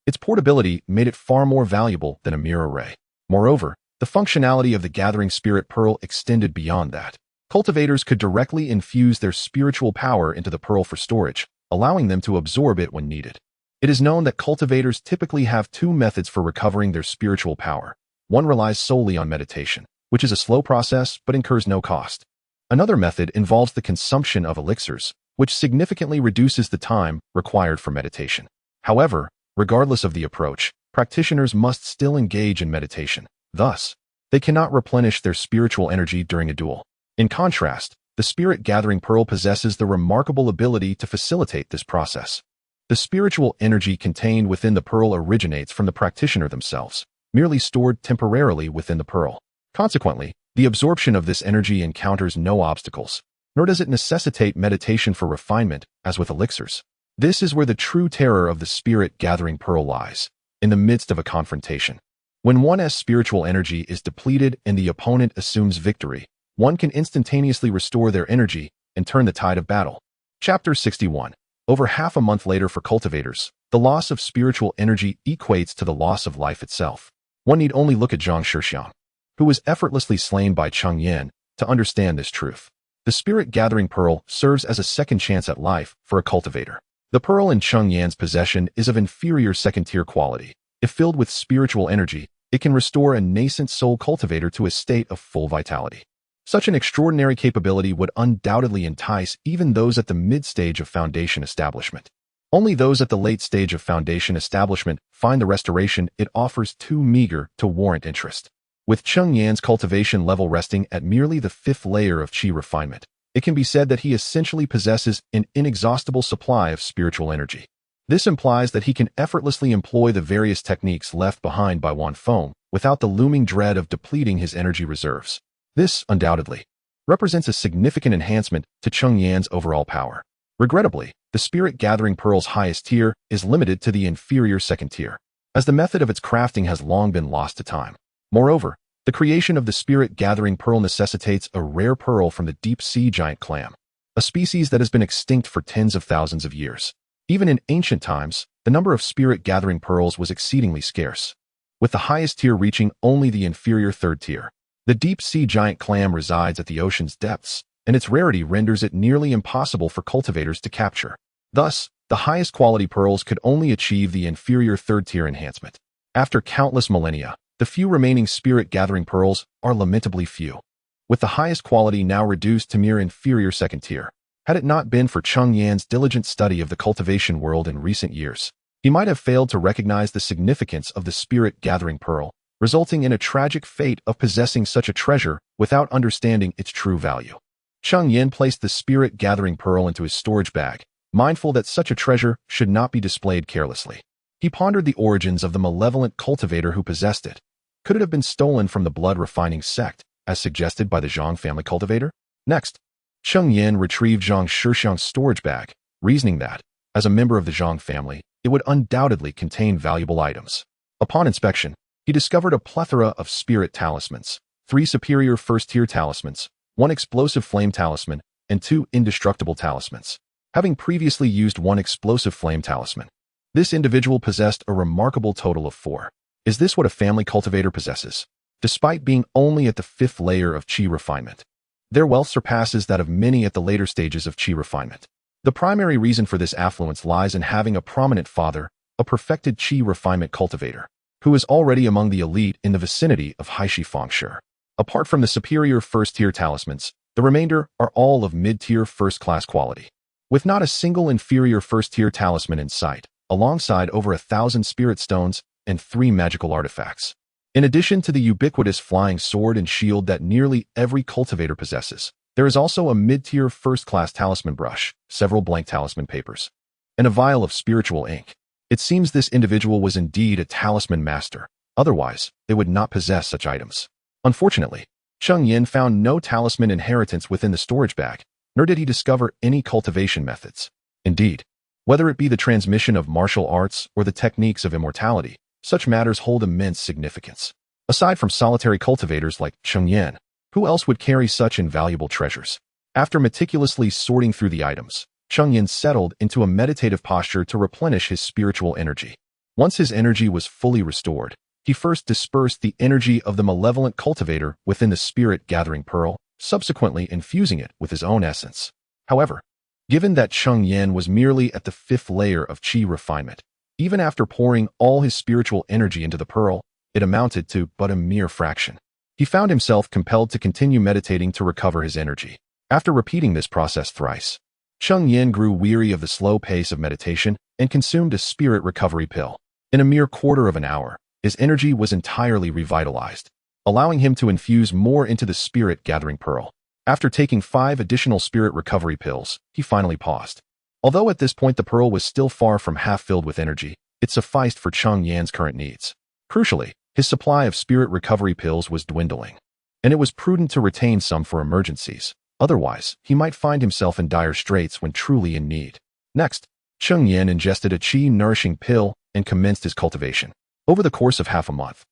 its portability made it far more valuable than a mere array. Moreover, the functionality of the gathering spirit pearl extended beyond that. Cultivators could directly infuse their spiritual power into the pearl for storage, allowing them to absorb it when needed. It is known that cultivators typically have 2 methods for recovering their spiritual power. One relies solely on meditation, which is a slow process but incurs no cost. Another method involves the consumption of elixirs, which significantly reduces the time required for meditation. However, regardless of the approach, practitioners must still engage in meditation. Thus, they cannot replenish their spiritual energy during a duel. In contrast, the spirit-gathering pearl possesses the remarkable ability to facilitate this process. The spiritual energy contained within the pearl originates from the practitioner themselves, merely stored temporarily within the pearl. Consequently, the absorption of this energy encounters no obstacles, nor does it necessitate meditation for refinement, as with elixirs. This is where the true terror of the spirit-gathering pearl lies, in the midst of a confrontation. When one's spiritual energy is depleted and the opponent assumes victory, one can instantaneously restore their energy and turn the tide of battle. Chapter 61. Over half a month later for cultivators, the loss of spiritual energy equates to the loss of life itself. One need only look at xianxia, who was effortlessly slain by Cheng Yan, to understand this truth. The spirit-gathering pearl serves as a second chance at life for a cultivator. The pearl in Cheng Yan's possession is of inferior second-tier quality. If filled with spiritual energy, it can restore a nascent soul cultivator to a state of full vitality. Such an extraordinary capability would undoubtedly entice even those at the mid-stage of foundation establishment. Only those at the late stage of foundation establishment find the restoration it offers too meager to warrant interest. With Cheng Yan's cultivation level resting at merely the 5th layer of qi refinement, it can be said that he essentially possesses an inexhaustible supply of spiritual energy. This implies that he can effortlessly employ the various techniques left behind by Wan Feng without the looming dread of depleting his energy reserves. This, undoubtedly, represents a significant enhancement to Cheng Yan's overall power. Regrettably, the spirit-gathering pearl's highest tier is limited to the inferior second tier, as the method of its crafting has long been lost to time. Moreover, the creation of the spirit-gathering pearl necessitates a rare pearl from the deep-sea giant clam, a species that has been extinct for tens of thousands of years. Even in ancient times, the number of spirit-gathering pearls was exceedingly scarce, with the highest tier reaching only the inferior 3rd tier. The deep-sea giant clam resides at the ocean's depths, and its rarity renders it nearly impossible for cultivators to capture. Thus, the highest quality pearls could only achieve the inferior 3rd tier enhancement. After countless millennia, the few remaining spirit-gathering pearls are lamentably few, with the highest quality now reduced to mere inferior 2nd tier. Had it not been for Cheng Yan's diligent study of the cultivation world in recent years, he might have failed to recognize the significance of the spirit-gathering pearl, resulting in a tragic fate of possessing such a treasure without understanding its true value. Cheng Yan placed the spirit-gathering pearl into his storage bag, mindful that such a treasure should not be displayed carelessly. He pondered the origins of the malevolent cultivator who possessed it. Could it have been stolen from the blood-refining sect, as suggested by the Zhang family cultivator? Next, Cheng Yan retrieved Zhang Shixiang's storage bag, reasoning that, as a member of the Zhang family, it would undoubtedly contain valuable items. Upon inspection, he discovered a plethora of spirit talismans, 3 superior 1st-tier talismans, 1 explosive flame talisman, and 2 indestructible talismans. Having previously used 1 explosive flame talisman, this individual possessed a remarkable total of 4. Is this what a family cultivator possesses? Despite being only at the 5th layer of qi refinement, their wealth surpasses that of many at the later stages of qi refinement. The primary reason for this affluence lies in having a prominent father, a perfected qi refinement cultivator, who is already among the elite in the vicinity of Haishi Fengshi. Apart from the superior 1st-tier talismans, the remainder are all of mid-tier 1st-class quality, with not a single inferior 1st-tier talisman in sight, alongside over 1,000 spirit stones and 3 magical artifacts. In addition to the ubiquitous flying sword and shield that nearly every cultivator possesses, there is also a mid-tier 1st-class talisman brush, several blank talisman papers, and a vial of spiritual ink. It seems this individual was indeed a talisman master, otherwise they would not possess such items. Unfortunately, Cheng Yan found no talisman inheritance within the storage bag, nor did he discover any cultivation methods. Indeed, whether it be the transmission of martial arts or the techniques of immortality, such matters hold immense significance. Aside from solitary cultivators like Cheng Yan, who else would carry such invaluable treasures? After meticulously sorting through the items, Cheng Yan settled into a meditative posture to replenish his spiritual energy. Once his energy was fully restored, he first dispersed the energy of the malevolent cultivator within the spirit-gathering pearl, subsequently infusing it with his own essence. However, given that Cheng Yan was merely at the 5th layer of qi refinement, even after pouring all his spiritual energy into the pearl, it amounted to but a mere fraction. He found himself compelled to continue meditating to recover his energy. After repeating this process thrice, Cheng Yan grew weary of the slow pace of meditation and consumed a spirit recovery pill. In a mere quarter of an hour, his energy was entirely revitalized, allowing him to infuse more into the spirit-gathering pearl. After taking 5 additional spirit recovery pills, he finally paused. Although at this point the pearl was still far from half filled with energy, it sufficed for Cheng Yan's current needs. Crucially, his supply of spirit recovery pills was dwindling, and it was prudent to retain some for emergencies. Otherwise, he might find himself in dire straits when truly in need. Next, Cheng Yan ingested a qi-nourishing pill and commenced his cultivation. Over the course of half a month,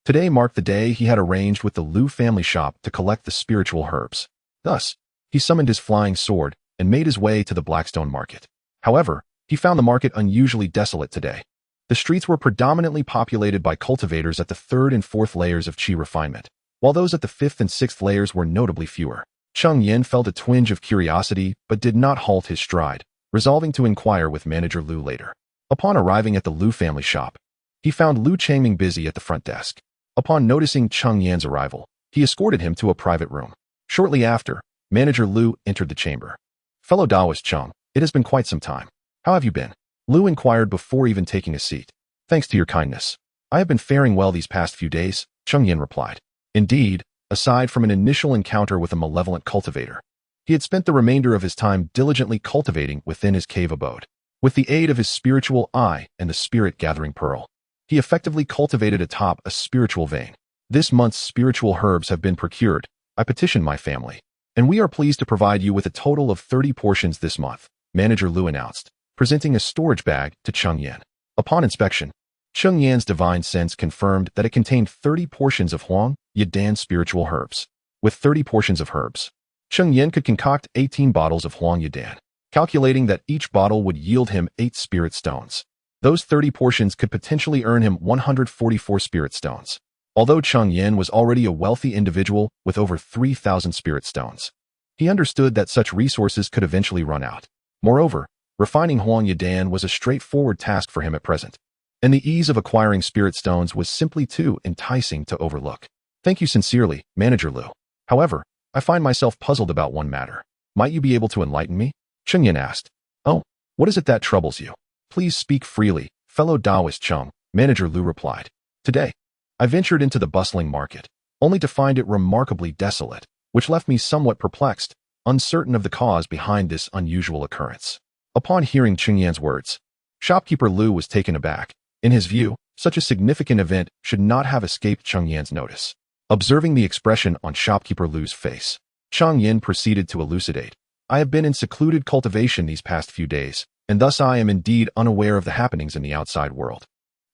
today marked the day he had arranged with the Lu family shop to collect the spiritual herbs. Thus, he summoned his flying sword and made his way to the Blackstone market. However, he found the market unusually desolate today. The streets were predominantly populated by cultivators at the 3rd and 4th layers of qi refinement, while those at the 5th and 6th layers were notably fewer. Cheng Yan felt a twinge of curiosity but did not halt his stride, resolving to inquire with manager Lu later. Upon arriving at the Lu family shop, he found Lu Changming busy at the front desk. Upon noticing Cheng Yan's arrival, he escorted him to a private room. Shortly after, manager Lu entered the chamber. "Fellow Taoist Cheng, it has been quite some time. How have you been?" Lu inquired before even taking a seat. "Thanks to your kindness, I have been faring well these past few days," Cheng Yan replied. Indeed, aside from an initial encounter with a malevolent cultivator, he had spent the remainder of his time diligently cultivating within his cave abode. With the aid of his spiritual eye and the spirit-gathering pearl, he effectively cultivated atop a spiritual vein. "This month's spiritual herbs have been procured. I petitioned my family, and we are pleased to provide you with a total of 30 portions this month," manager Lu announced, presenting a storage bag to Cheng Yan. Upon inspection, Cheng Yan's divine sense confirmed that it contained 30 portions of Huang Yadan spiritual herbs. With 30 portions of herbs, Cheng Yan could concoct 18 bottles of Huang Yadan, calculating that each bottle would yield him 8 spirit stones. Those 30 portions could potentially earn him 144 spirit stones. Although Cheng Yan was already a wealthy individual with over 3,000 spirit stones, he understood that such resources could eventually run out. Moreover, refining Huang Yadan was a straightforward task for him at present, and the ease of acquiring spirit stones was simply too enticing to overlook. "Thank you sincerely, manager Lu. However, I find myself puzzled about one matter. Might you be able to enlighten me?" Cheng Yan asked. "Oh, what is it that troubles you? Please speak freely, fellow Taoist Cheng," manager Lu replied. "Today, I ventured into the bustling market, only to find it remarkably desolate, which left me somewhat perplexed, uncertain of the cause behind this unusual occurrence." Upon hearing Cheng Yan's words, shopkeeper Lu was taken aback. In his view, such a significant event should not have escaped Cheng Yan's notice. Observing the expression on shopkeeper Lu's face, Cheng Yan proceeded to elucidate. "I have been in secluded cultivation these past few days, and thus I am indeed unaware of the happenings in the outside world."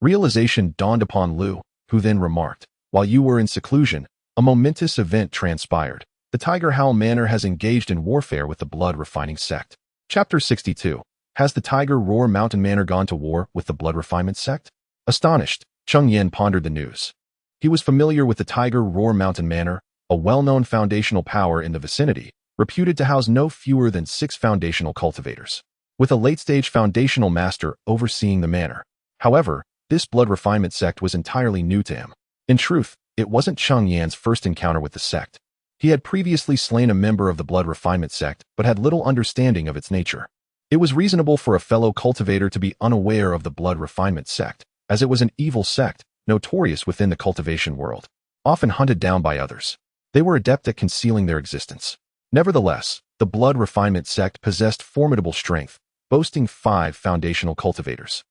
Realization dawned upon Lu, who then remarked, "While you were in seclusion, a momentous event transpired. The Tiger Howl Manor has engaged in warfare with the blood refining sect." Chapter 62. Has the Tiger Roar Mountain Manor gone to war with the blood refinement sect? Astonished, Cheng Yan pondered the news. He was familiar with the Tiger Roar Mountain Manor, a well-known foundational power in the vicinity, reputed to house no fewer than 6 foundational cultivators, with a late-stage foundational master overseeing the manor. However, this blood refinement sect was entirely new to him. In truth, it wasn't Cheng Yan's first encounter with the sect. He had previously slain a member of the blood refinement sect, but had little understanding of its nature. It was reasonable for a fellow cultivator to be unaware of the blood refinement sect, as it was an evil sect, notorious within the cultivation world, often hunted down by others. They were adept at concealing their existence. Nevertheless, the blood refinement sect possessed formidable strength, boasting 5 foundational cultivators,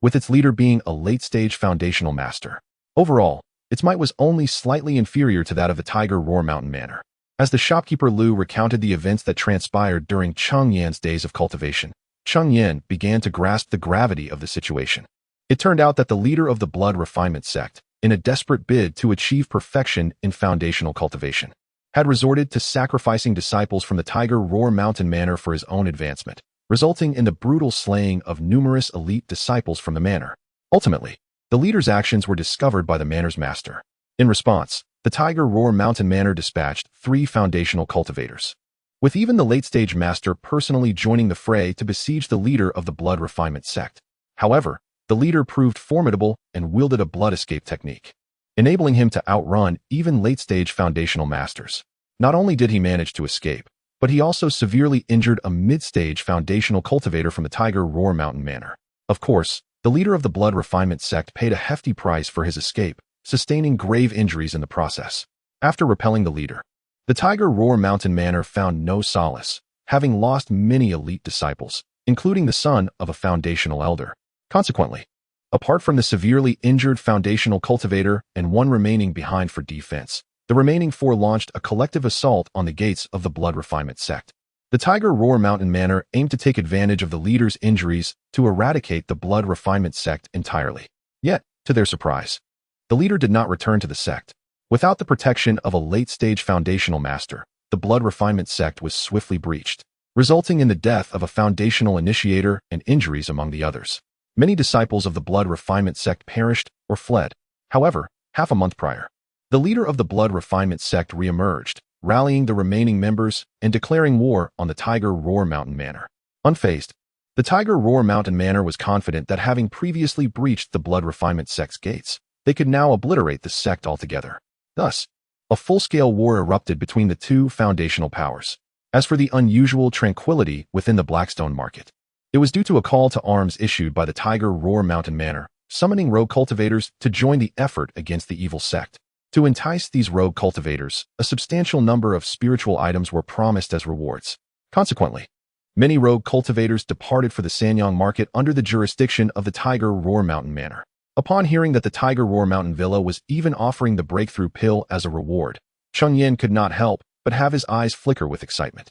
with its leader being a late-stage foundational master. Overall, its might was only slightly inferior to that of the Tiger Roar Mountain Manor. As the shopkeeper Lu recounted the events that transpired during Cheng Yan's days of cultivation, Cheng Yan began to grasp the gravity of the situation. It turned out that the leader of the blood refinement sect, in a desperate bid to achieve perfection in foundational cultivation, had resorted to sacrificing disciples from the Tiger Roar Mountain Manor for his own advancement, resulting in the brutal slaying of numerous elite disciples from the manor. Ultimately, the leader's actions were discovered by the manor's master. In response, the Tiger Roar Mountain Manor dispatched 3 foundational cultivators, with even the late-stage master personally joining the fray to besiege the leader of the blood refinement sect. However, the leader proved formidable and wielded a blood escape technique, enabling him to outrun even late-stage foundational masters. Not only did he manage to escape, but he also severely injured a mid-stage foundational cultivator from the Tiger Roar Mountain Manor. Of course, the leader of the blood refinement sect paid a hefty price for his escape, sustaining grave injuries in the process. After repelling the leader, The Tiger Roar Mountain Manor found no solace, having lost many elite disciples, including the son of a foundational elder. Consequently, apart from the severely injured foundational cultivator and one remaining behind for defense, the remaining four launched a collective assault on the gates of the Blood Refinement sect. The Tiger Roar Mountain Manor aimed to take advantage of the leader's injuries to eradicate the Blood Refinement sect entirely. Yet, to their surprise, the leader did not return to the sect. Without the protection of a late-stage foundational master, the Blood Refinement sect was swiftly breached, resulting in the death of a foundational initiator and injuries among the others. Many disciples of the Blood Refinement sect perished or fled. However, half a month prior, the leader of the Blood Refinement sect re-emerged, rallying the remaining members and declaring war on the Tiger Roar Mountain Manor. Unfazed, the Tiger Roar Mountain Manor was confident that having previously breached the Blood Refinement sect's gates, they could now obliterate the sect altogether. Thus, a full-scale war erupted between the two foundational powers. As for the unusual tranquility within the Blackstone market, it was due to a call to arms issued by the Tiger Roar Mountain Manor, summoning rogue cultivators to join the effort against the evil sect. To entice these rogue cultivators, a substantial number of spiritual items were promised as rewards. Consequently, many rogue cultivators departed for the Sanyang market under the jurisdiction of the Tiger Roar Mountain Manor. Upon hearing that the Tiger Roar Mountain Villa was even offering the breakthrough pill as a reward, Cheng Yan could not help but have his eyes flicker with excitement.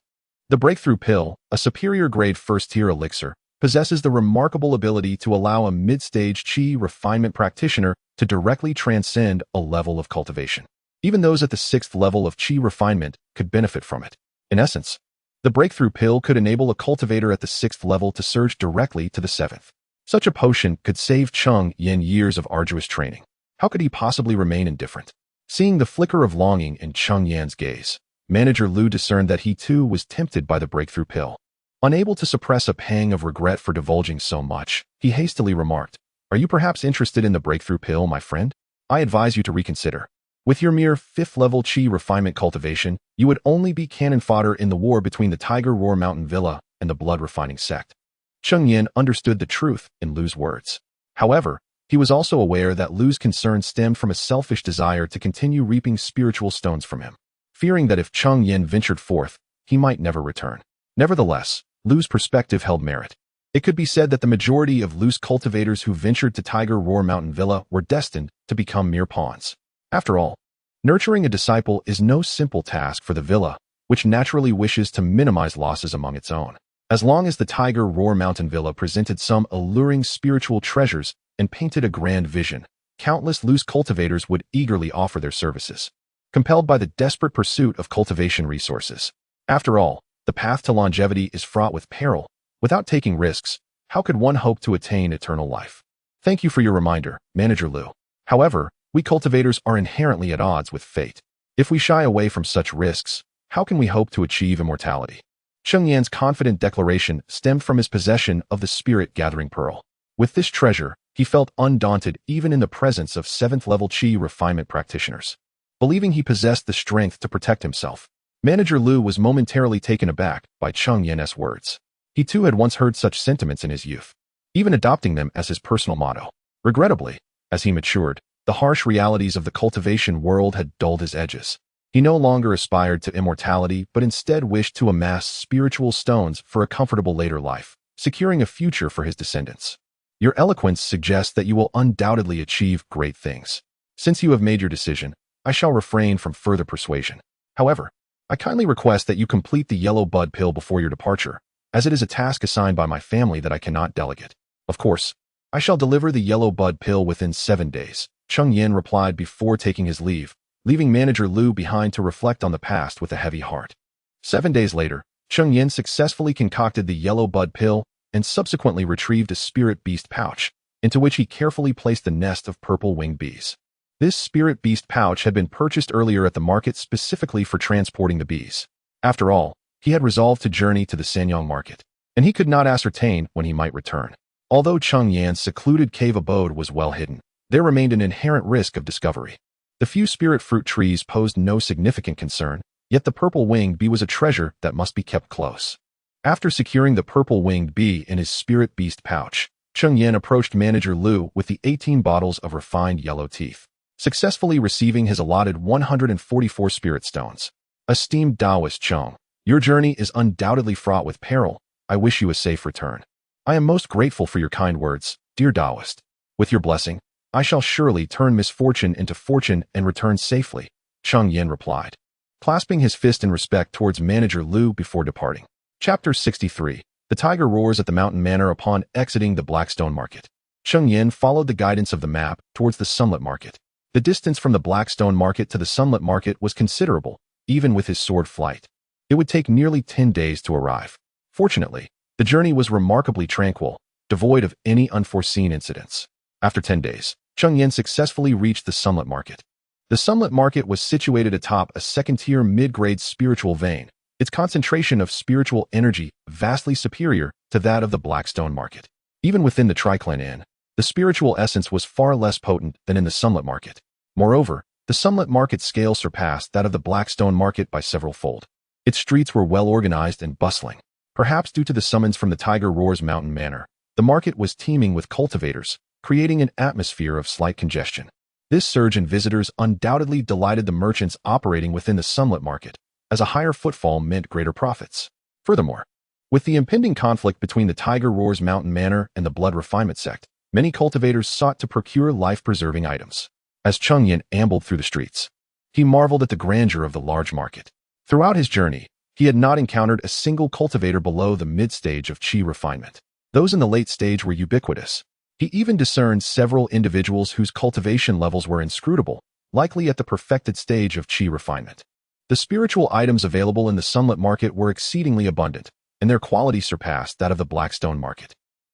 The breakthrough pill, a superior-grade first-tier elixir, possesses the remarkable ability to allow a mid-stage qi refinement practitioner to directly transcend a level of cultivation. Even those at the 6th level of qi refinement could benefit from it. In essence, the breakthrough pill could enable a cultivator at the 6th level to surge directly to the 7th. Such a potion could save Cheng Yan years of arduous training. How could he possibly remain indifferent? Seeing the flicker of longing in Cheng Yan's gaze, Manager Lu discerned that he too was tempted by the breakthrough pill. Unable to suppress a pang of regret for divulging so much, he hastily remarked, "Are you perhaps interested in the breakthrough pill, my friend? I advise you to reconsider. With your mere 5th level qi refinement cultivation, you would only be cannon fodder in the war between the Tiger Roar Mountain Villa and the blood refining sect." Cheng Yan understood the truth in Lu's words. However, he was also aware that Lu's concern stemmed from a selfish desire to continue reaping spiritual stones from him, fearing that if Cheng Yan ventured forth, he might never return. Nevertheless, Lu's perspective held merit. It could be said that the majority of Lu's cultivators who ventured to Tiger Roar Mountain Villa were destined to become mere pawns. After all, nurturing a disciple is no simple task for the villa, which naturally wishes to minimize losses among its own. As long as the Tiger Roar Mountain Villa presented some alluring spiritual treasures and painted a grand vision, countless Lu's cultivators would eagerly offer their services, compelled by the desperate pursuit of cultivation resources. After all, the path to longevity is fraught with peril. Without taking risks, how could one hope to attain eternal life? Thank you for your reminder, Manager Lu. However, we cultivators are inherently at odds with fate. If we shy away from such risks, how can we hope to achieve immortality? Cheng Yan's confident declaration stemmed from his possession of the spirit-gathering pearl. With this treasure, he felt undaunted even in the presence of 7th level qi refinement practitioners. Believing he possessed the strength to protect himself, Manager Lu was momentarily taken aback by Cheng Yan's words. He too had once heard such sentiments in his youth, even adopting them as his personal motto. Regrettably, as he matured, the harsh realities of the cultivation world had dulled his edges. He no longer aspired to immortality, but instead wished to amass spiritual stones for a comfortable later life, securing a future for his descendants. Your eloquence suggests that you will undoubtedly achieve great things. Since you have made your decision, I shall refrain from further persuasion. However, I kindly request that you complete the yellow bud pill before your departure, as it is a task assigned by my family that I cannot delegate. Of course, I shall deliver the yellow bud pill within 7 days, Cheng Yan replied before taking his leave, leaving Manager Lu behind to reflect on the past with a heavy heart. 7 days later, Cheng Yan successfully concocted the yellow bud pill and subsequently retrieved a spirit beast pouch, into which he carefully placed the nest of purple-winged bees. This spirit beast pouch had been purchased earlier at the market specifically for transporting the bees. After all, he had resolved to journey to the Sanyang market, and he could not ascertain when he might return. Although Cheng Yan's secluded cave abode was well hidden, there remained an inherent risk of discovery. The few spirit fruit trees posed no significant concern, yet the purple-winged bee was a treasure that must be kept close. After securing the purple-winged bee in his spirit beast pouch, Cheng Yan approached Manager Lu with the 18 bottles of refined yellow teeth, successfully receiving his allotted 144 spirit stones. Esteemed Taoist Cheng, your journey is undoubtedly fraught with peril. I wish you a safe return. I am most grateful for your kind words, dear Taoist. With your blessing, I shall surely turn misfortune into fortune and return safely, Cheng Yan replied, clasping his fist in respect towards Manager Liu before departing. Chapter 63. The tiger roars at the mountain manor upon exiting the Blackstone Market. Cheng Yan followed the guidance of the map towards the Sunlit Market. The distance from the Blackstone Market to the Sunlit Market was considerable, even with his sword flight. It would take nearly 10 days to arrive. Fortunately, the journey was remarkably tranquil, devoid of any unforeseen incidents. After 10 days, Cheng Yan successfully reached the Sunlit Market. The Sunlit Market was situated atop a second-tier mid-grade spiritual vein, its concentration of spiritual energy vastly superior to that of the Blackstone Market. Even within the Triclan Inn, the spiritual essence was far less potent than in the Sunlit Market. Moreover, the Sunlit Market scale surpassed that of the Blackstone Market by several fold. Its streets were well organized and bustling. Perhaps due to the summons from the Tiger Roar's Mountain Manor, the market was teeming with cultivators, creating an atmosphere of slight congestion. This surge in visitors undoubtedly delighted the merchants operating within the Sunlit Market, as a higher footfall meant greater profits. Furthermore, with the impending conflict between the Tiger Roar's Mountain Manor and the Blood Refinement sect, many cultivators sought to procure life-preserving items. As Cheng Yan ambled through the streets, he marveled at the grandeur of the large market. Throughout his journey, he had not encountered a single cultivator below the mid-stage of qi refinement. Those in the late stage were ubiquitous. He even discerned several individuals whose cultivation levels were inscrutable, likely at the perfected stage of qi refinement. The spiritual items available in the Sunlit Market were exceedingly abundant, and their quality surpassed that of the Blackstone Market.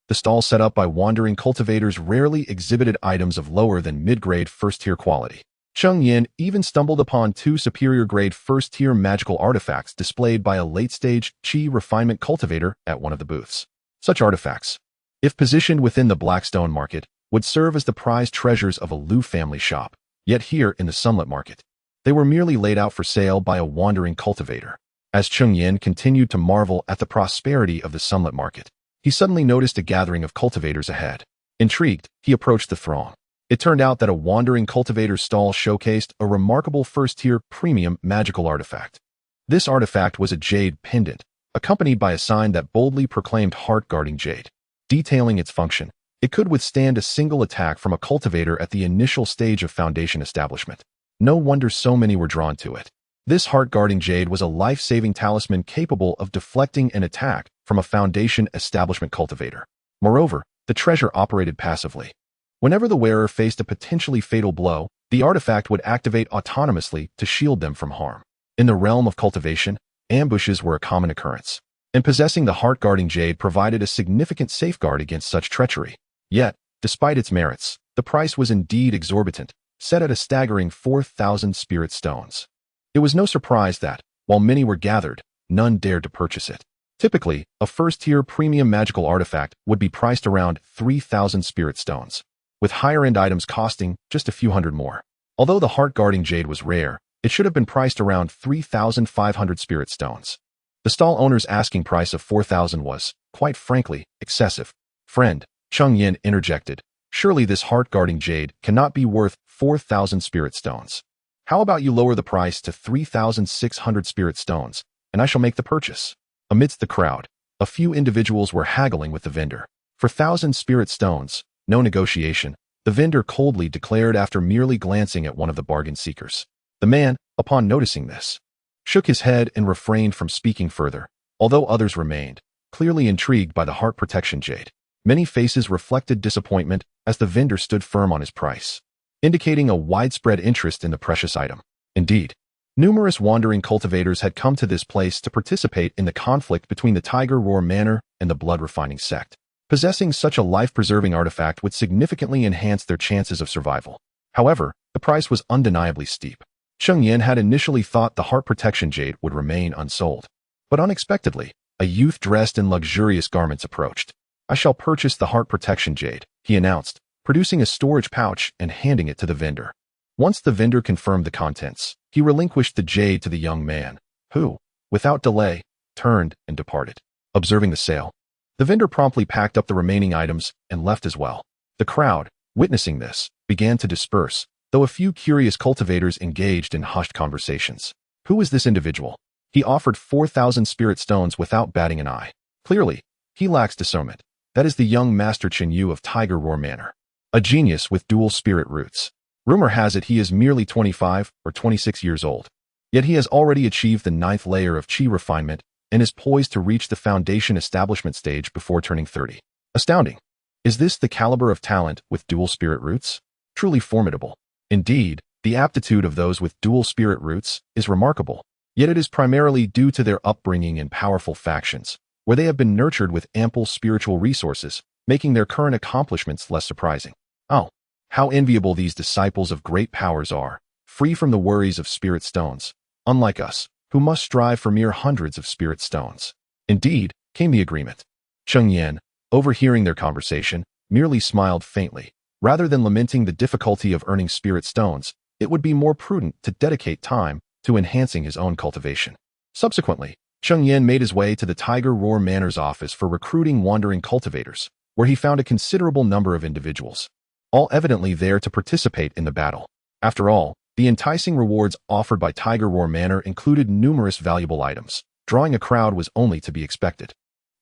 The stalls set up by wandering cultivators rarely exhibited items of lower than mid-grade first-tier quality. Cheng Yan even stumbled upon 2 superior-grade first-tier magical artifacts displayed by a late-stage qi refinement cultivator at one of the booths. Such artifacts, if positioned within the Blackstone Market, would serve as the prized treasures of a Liu family shop. Yet here in the Sunlit Market, they were merely laid out for sale by a wandering cultivator. As Cheng Yan continued to marvel at the prosperity of the Sunlit Market, he suddenly noticed a gathering of cultivators ahead. Intrigued, he approached the throng. It turned out that a wandering cultivator's stall showcased a remarkable first-tier premium magical artifact. This artifact was a jade pendant, accompanied by a sign that boldly proclaimed heart-guarding jade. Detailing its function, it could withstand a single attack from a cultivator at the initial stage of foundation establishment. No wonder so many were drawn to it. This heart-guarding jade was a life-saving talisman capable of deflecting an attack from a foundation establishment cultivator. Moreover, the treasure operated passively. Whenever the wearer faced a potentially fatal blow, the artifact would activate autonomously to shield them from harm. In the realm of cultivation, ambushes were a common occurrence, and possessing the heart-guarding jade provided a significant safeguard against such treachery. Yet, despite its merits, the price was indeed exorbitant, set at a staggering 4,000 spirit stones. It was no surprise that, while many were gathered, none dared to purchase it. Typically, a first-tier premium magical artifact would be priced around 3,000 spirit stones, with higher-end items costing just a few hundred more. Although the heart-guarding jade was rare, it should have been priced around 3,500 spirit stones. The stall owner's asking price of 4,000 was, quite frankly, excessive. Friend, Cheng Yan interjected, surely this heart-guarding jade cannot be worth 4,000 spirit stones. How about you lower the price to 3,600 spirit stones, and I shall make the purchase. Amidst the crowd, a few individuals were haggling with the vendor. For 1,000 spirit stones, no negotiation, the vendor coldly declared after merely glancing at one of the bargain seekers. The man, upon noticing this, shook his head and refrained from speaking further, although others remained, clearly intrigued by the heart protection jade. Many faces reflected disappointment as the vendor stood firm on his price, indicating a widespread interest in the precious item. Indeed, numerous wandering cultivators had come to this place to participate in the conflict between the Tiger Roar Manor and the Blood Refining sect. Possessing such a life-preserving artifact would significantly enhance their chances of survival. However, the price was undeniably steep. Cheng Yan had initially thought the heart protection jade would remain unsold. But unexpectedly, a youth dressed in luxurious garments approached. I shall purchase the heart protection jade, he announced, producing a storage pouch and handing it to the vendor. Once the vendor confirmed the contents, he relinquished the jade to the young man, who, without delay, turned and departed. Observing the sale, the vendor promptly packed up the remaining items and left as well. The crowd, witnessing this, began to disperse, though a few curious cultivators engaged in hushed conversations. Who was this individual? He offered 4,000 spirit stones without batting an eye. Clearly, he lacks discernment. That is the young Master Cheng Yan of Tiger Roar Manor, a genius with dual spirit roots. Rumor has it he is merely 25 or 26 years old. Yet he has already achieved the 9th layer of Qi refinement and is poised to reach the foundation establishment stage before turning 30. Astounding. Is this the caliber of talent with dual spirit roots? Truly formidable. Indeed, the aptitude of those with dual spirit roots is remarkable, yet it is primarily due to their upbringing in powerful factions, where they have been nurtured with ample spiritual resources, making their current accomplishments less surprising. Oh, how enviable these disciples of great powers are, free from the worries of spirit stones, unlike us, who must strive for mere hundreds of spirit stones. Indeed, came the agreement. Cheng Yan, overhearing their conversation, merely smiled faintly. Rather than lamenting the difficulty of earning spirit stones, it would be more prudent to dedicate time to enhancing his own cultivation. Subsequently, Cheng Yan made his way to the Tiger Roar Manor's office for recruiting wandering cultivators, where he found a considerable number of individuals, all evidently there to participate in the battle. After all, the enticing rewards offered by Tiger Roar Manor included numerous valuable items. Drawing a crowd was only to be expected.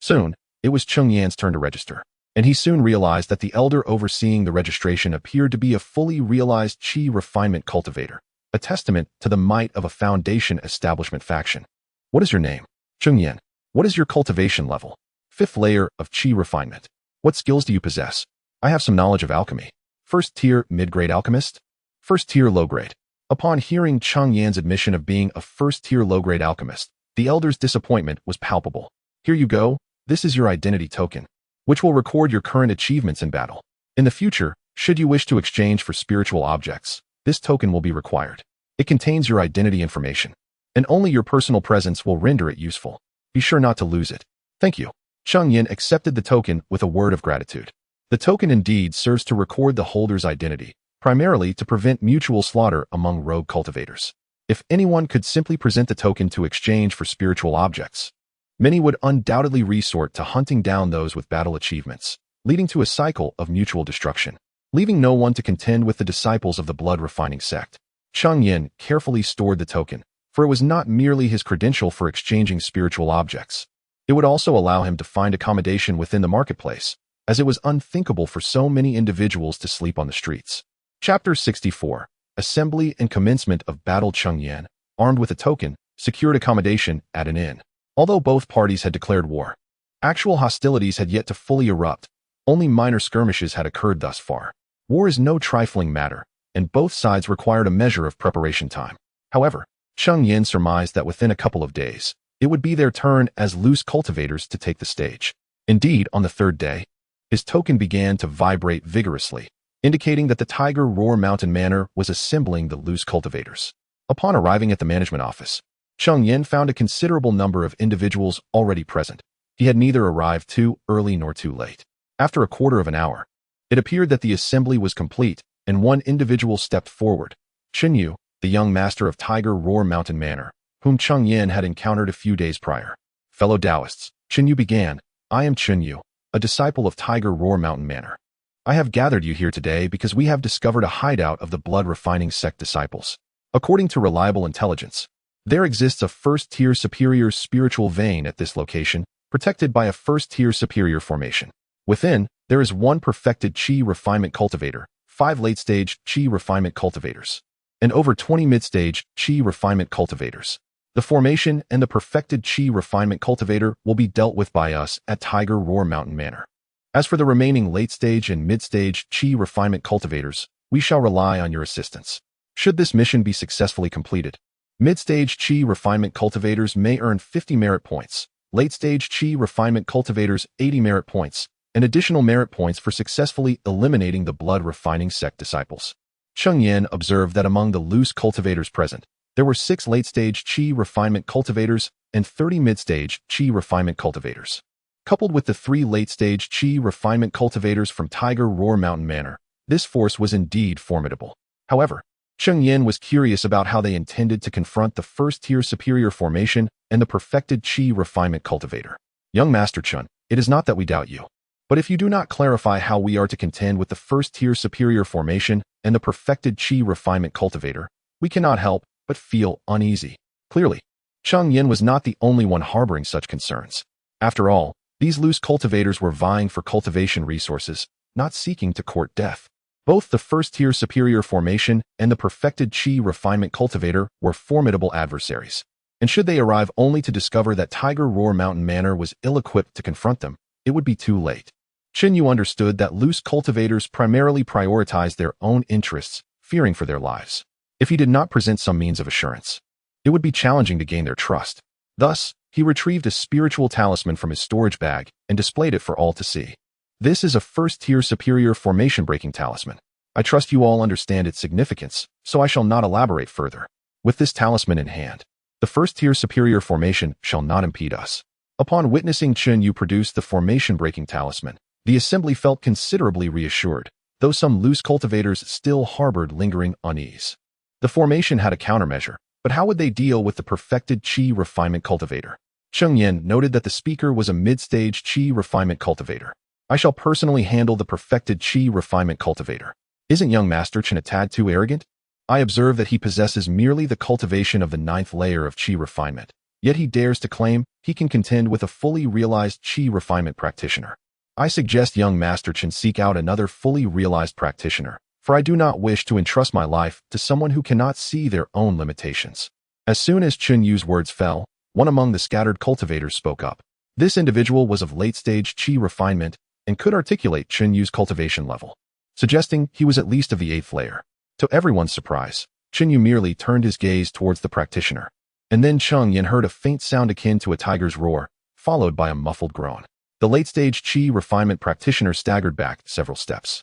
Soon, it was Cheng Yan's turn to register, and he soon realized that the elder overseeing the registration appeared to be a fully realized Qi refinement cultivator, a testament to the might of a foundation establishment faction. What is your name? Cheng Yan. What is your cultivation level? 5th layer of Qi refinement. What skills do you possess? I have some knowledge of alchemy. 1st tier mid-grade alchemist? 1st tier low-grade. Upon hearing Cheng Yan's admission of being a 1st tier low-grade alchemist, the elder's disappointment was palpable. Here you go, this is your identity token, which will record your current achievements in battle. In the future, should you wish to exchange for spiritual objects, this token will be required. It contains your identity information, and only your personal presence will render it useful. Be sure not to lose it. Thank you. Cheng Yan accepted the token with a word of gratitude. The token indeed serves to record the holder's identity, primarily to prevent mutual slaughter among rogue cultivators. If anyone could simply present the token to exchange for spiritual objects, many would undoubtedly resort to hunting down those with battle achievements, leading to a cycle of mutual destruction, leaving no one to contend with the disciples of the blood-refining sect. Cheng Yan carefully stored the token, for it was not merely his credential for exchanging spiritual objects. It would also allow him to find accommodation within the marketplace, as it was unthinkable for so many individuals to sleep on the streets. Chapter 64. Assembly and Commencement of Battle. Cheng Yan, armed with a token, secured accommodation at an inn. Although both parties had declared war, actual hostilities had yet to fully erupt. Only minor skirmishes had occurred thus far. War is no trifling matter, and both sides required a measure of preparation time. However, Cheng Yan surmised that within a couple of days, it would be their turn as loose cultivators to take the stage. Indeed, on the 3rd day, his token began to vibrate vigorously, indicating that the Tiger Roar Mountain Manor was assembling the loose cultivators. Upon arriving at the management office, Cheng Yan found a considerable number of individuals already present. He had neither arrived too early nor too late. After a quarter of an hour, it appeared that the assembly was complete, and one individual stepped forward. Cheng Yan, the young master of Tiger Roar Mountain Manor, whom Cheng Yan had encountered a few days prior. Fellow Taoists, Cheng Yan began, I am Cheng Yan, a disciple of Tiger Roar Mountain Manor. I have gathered you here today because we have discovered a hideout of the blood-refining sect disciples. According to reliable intelligence, there exists a 1st-tier superior spiritual vein at this location, protected by a 1st-tier superior formation. Within, there is one perfected Qi refinement cultivator, 5 late-stage Qi refinement cultivators, and over 20 mid-stage Qi refinement cultivators. The formation and the perfected Qi refinement cultivator will be dealt with by us at Tiger Roar Mountain Manor. As for the remaining late-stage and mid-stage Qi refinement cultivators, we shall rely on your assistance. Should this mission be successfully completed, mid-stage Qi refinement cultivators may earn 50 merit points, late-stage Qi refinement cultivators 80 merit points, and additional merit points for successfully eliminating the blood-refining sect disciples. Cheng Yan observed that among the loose cultivators present, there were 6 late-stage Qi refinement cultivators and 30 mid-stage Qi refinement cultivators. Coupled with the 3 late-stage Qi refinement cultivators from Tiger Roar Mountain Manor, this force was indeed formidable. However, Cheng Yan was curious about how they intended to confront the 1st-tier superior formation and the perfected Qi refinement cultivator. Young Master Chun, it is not that we doubt you, but if you do not clarify how we are to contend with the 1st-tier superior formation and the perfected Qi refinement cultivator, we cannot help but feel uneasy. Clearly, Cheng Yan was not the only one harboring such concerns. After all, these loose cultivators were vying for cultivation resources, not seeking to court death. Both the first-tier superior formation and the perfected Qi refinement cultivator were formidable adversaries. And should they arrive only to discover that Tiger Roar Mountain Manor was ill-equipped to confront them, it would be too late. Chen Yu understood that loose cultivators primarily prioritized their own interests, fearing for their lives. If he did not present some means of assurance, it would be challenging to gain their trust. Thus, he retrieved a spiritual talisman from his storage bag and displayed it for all to see. This is a first-tier superior formation-breaking talisman. I trust you all understand its significance, so I shall not elaborate further. With this talisman in hand, the first-tier superior formation shall not impede us. Upon witnessing Chen Yu produce the formation-breaking talisman, the assembly felt considerably reassured, though some loose cultivators still harbored lingering unease. The formation had a countermeasure, but how would they deal with the perfected Qi refinement cultivator? Cheng Yan noted that the speaker was a mid-stage Qi refinement cultivator. I shall personally handle the perfected Qi refinement cultivator. Isn't young Master Chen a tad too arrogant? I observe that he possesses merely the cultivation of the 9th layer of Qi refinement, yet he dares to claim he can contend with a fully realized Qi refinement practitioner. I suggest young Master Chen seek out another fully realized practitioner, for I do not wish to entrust my life to someone who cannot see their own limitations. As soon as Chen Yu's words fell, one among the scattered cultivators spoke up. This individual was of late-stage Qi refinement and could articulate Chen Yu's cultivation level, suggesting he was at least of the 8th layer. To everyone's surprise, Chen Yu merely turned his gaze towards the practitioner, and then Cheng Yan heard a faint sound akin to a tiger's roar, followed by a muffled groan. The late-stage Qi refinement practitioner staggered back several steps,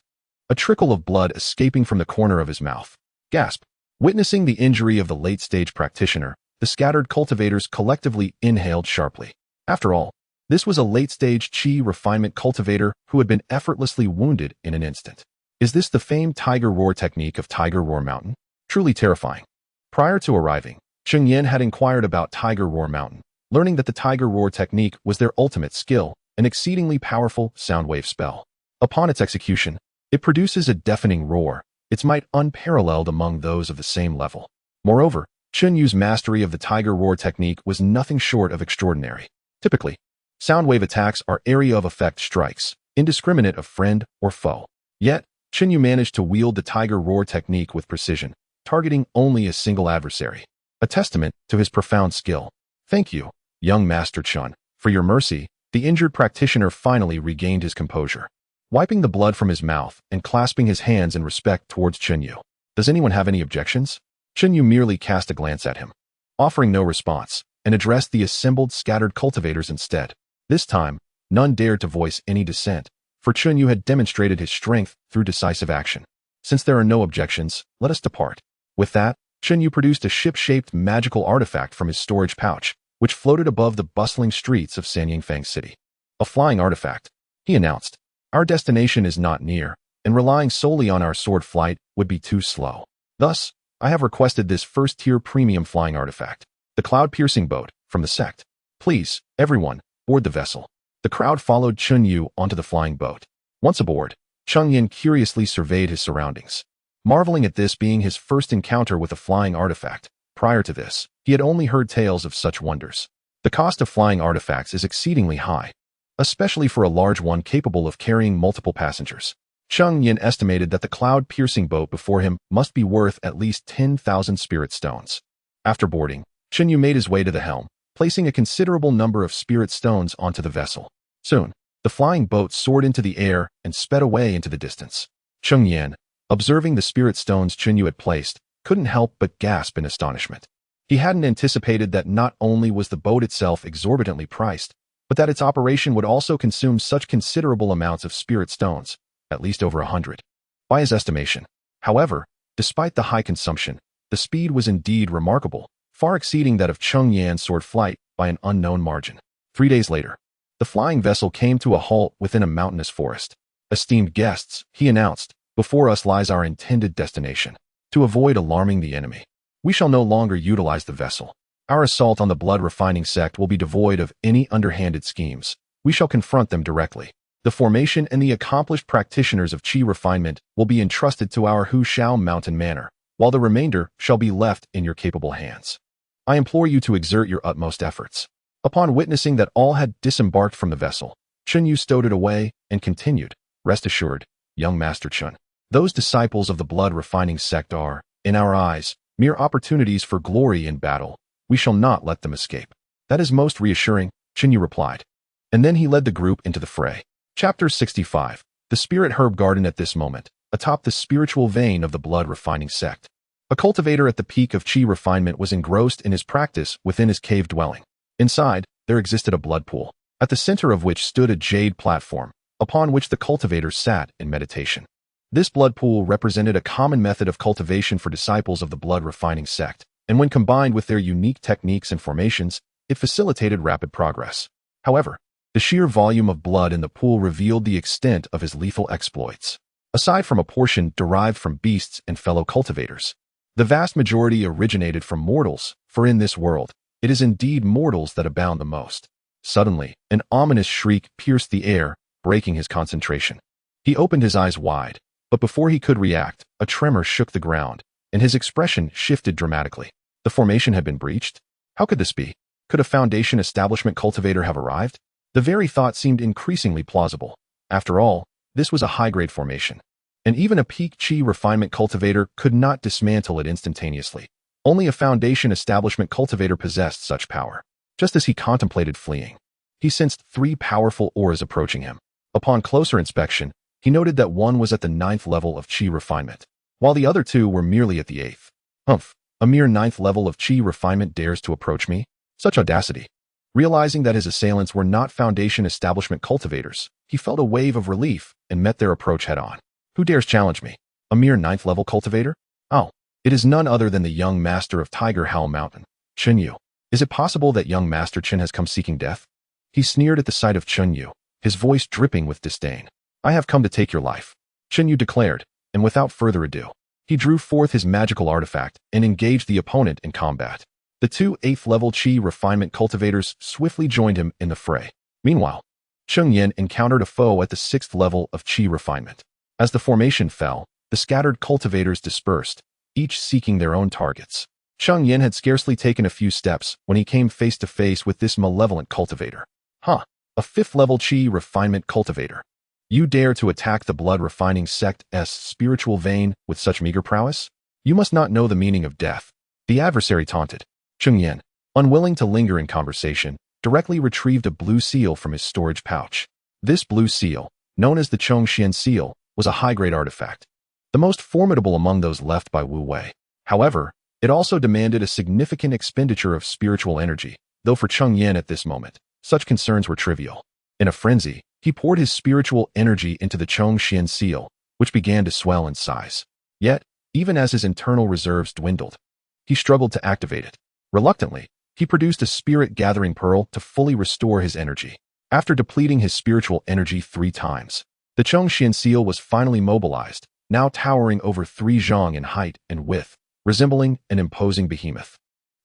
a trickle of blood escaping from the corner of his mouth. Gasp! Witnessing the injury of the late-stage practitioner, the scattered cultivators collectively inhaled sharply. After all, this was a late-stage Qi refinement cultivator who had been effortlessly wounded in an instant. Is this the famed Tiger Roar technique of Tiger Roar Mountain? Truly terrifying. Prior to arriving, Cheng Yan had inquired about Tiger Roar Mountain, learning that the Tiger Roar technique was their ultimate skill, an exceedingly powerful sound wave spell. Upon its execution, it produces a deafening roar, its might unparalleled among those of the same level. Moreover, Chen Yu's mastery of the Tiger Roar technique was nothing short of extraordinary. Typically, sound wave attacks are area of effect strikes, indiscriminate of friend or foe. Yet, Chen Yu managed to wield the Tiger Roar technique with precision, targeting only a single adversary, a testament to his profound skill. Thank you, young Master Chen, for your mercy. The injured practitioner finally regained his composure, wiping the blood from his mouth and clasping his hands in respect towards Chen Yu. Does anyone have any objections? Chen Yu merely cast a glance at him, offering no response, and addressed the assembled scattered cultivators instead. This time, none dared to voice any dissent, for Chen Yu had demonstrated his strength through decisive action. Since there are no objections, let us depart. With that, Chen Yu produced a ship-shaped magical artifact from his storage pouch, which floated above the bustling streets of Sanyangfang City. A flying artifact, he announced. Our destination is not near, and relying solely on our sword flight would be too slow. Thus, I have requested this first-tier premium flying artifact, the cloud-piercing boat, from the sect. Please, everyone, board the vessel. The crowd followed Chen Yu onto the flying boat. Once aboard, Cheng Yan curiously surveyed his surroundings, marveling at this being his first encounter with a flying artifact. Prior to this, he had only heard tales of such wonders. The cost of flying artifacts is exceedingly high, especially for a large one capable of carrying multiple passengers. Cheng Yan estimated that the cloud-piercing boat before him must be worth at least 10,000 spirit stones. After boarding, Chen Yu made his way to the helm, placing a considerable number of spirit stones onto the vessel. Soon, the flying boat soared into the air and sped away into the distance. Cheng Yan, observing the spirit stones Chen Yu had placed, couldn't help but gasp in astonishment. He hadn't anticipated that not only was the boat itself exorbitantly priced, but that its operation would also consume such considerable amounts of spirit stones, at least over 100. By his estimation, however, despite the high consumption, the speed was indeed remarkable, far exceeding that of Cheng Yan's sword flight by an unknown margin. 3 days later, the flying vessel came to a halt within a mountainous forest. Esteemed guests, he announced, before us lies our intended destination. To avoid alarming the enemy, we shall no longer utilize the vessel. Our assault on the blood refining sect will be devoid of any underhanded schemes. We shall confront them directly. The formation and the accomplished practitioners of Qi refinement will be entrusted to our Hushao Mountain Manor, while the remainder shall be left in your capable hands. I implore you to exert your utmost efforts." Upon witnessing that all had disembarked from the vessel, Cheng Yan stowed it away and continued, "Rest assured, young Master Chun, those disciples of the blood-refining sect are, in our eyes, mere opportunities for glory in battle. We shall not let them escape." "That is most reassuring," Cheng Yan replied. And then he led the group into the fray. Chapter 65. The Spirit Herb Garden. At this moment, atop the spiritual vein of the blood-refining sect, a cultivator at the peak of chi refinement was engrossed in his practice within his cave dwelling. Inside, there existed a blood pool, at the center of which stood a jade platform, upon which the cultivator sat in meditation. This blood pool represented a common method of cultivation for disciples of the blood-refining sect, and when combined with their unique techniques and formations, it facilitated rapid progress. However, the sheer volume of blood in the pool revealed the extent of his lethal exploits. Aside from a portion derived from beasts and fellow cultivators, the vast majority originated from mortals, for in this world, it is indeed mortals that abound the most. Suddenly, an ominous shriek pierced the air, breaking his concentration. He opened his eyes wide, but before he could react, a tremor shook the ground, and his expression shifted dramatically. The formation had been breached? How could this be? Could a Foundation establishment cultivator have arrived? The very thought seemed increasingly plausible. After all, this was a high-grade formation, and even a peak chi refinement cultivator could not dismantle it instantaneously. Only a Foundation establishment cultivator possessed such power. Just as he contemplated fleeing, he sensed 3 powerful auras approaching him. Upon closer inspection, he noted that one was at the 9th level of chi refinement, while the other 2 were merely at the 8th. Humph, a mere 9th level of chi refinement dares to approach me? Such audacity. Realizing that his assailants were not Foundation establishment cultivators, he felt a wave of relief and met their approach head-on. Who dares challenge me? A mere 9th level cultivator? Oh, it is none other than the young master of Tiger Howl Mountain, Cheng Yan. Is it possible that young Master Chen has come seeking death? He sneered at the sight of Cheng Yan, his voice dripping with disdain. "I have come to take your life," Cheng Yan declared, and without further ado, he drew forth his magical artifact and engaged the opponent in combat. The 2 8th-level chi refinement cultivators swiftly joined him in the fray. Meanwhile, Cheng Yan encountered a foe at the 6th level of chi refinement. As the formation fell, the scattered cultivators dispersed, each seeking their own targets. Cheng Yan had scarcely taken a few steps when he came face to face with this malevolent cultivator. "Huh, a 5th-level chi refinement cultivator. You dare to attack the blood-refining sect's spiritual vein with such meager prowess? You must not know the meaning of death," the adversary taunted. Cheng Yan, unwilling to linger in conversation, directly retrieved a blue seal from his storage pouch. This blue seal, known as the Xianxia seal, was a high-grade artifact, the most formidable among those left by Wu Wei. However, it also demanded a significant expenditure of spiritual energy, though for Cheng Yan at this moment, such concerns were trivial. In a frenzy, he poured his spiritual energy into the Xianxia seal, which began to swell in size. Yet, even as his internal reserves dwindled, he struggled to activate it. Reluctantly, he produced a spirit-gathering pearl to fully restore his energy. After depleting his spiritual energy 3 times, the Xianxia seal was finally mobilized, now towering over 3 zhang in height and width, resembling an imposing behemoth.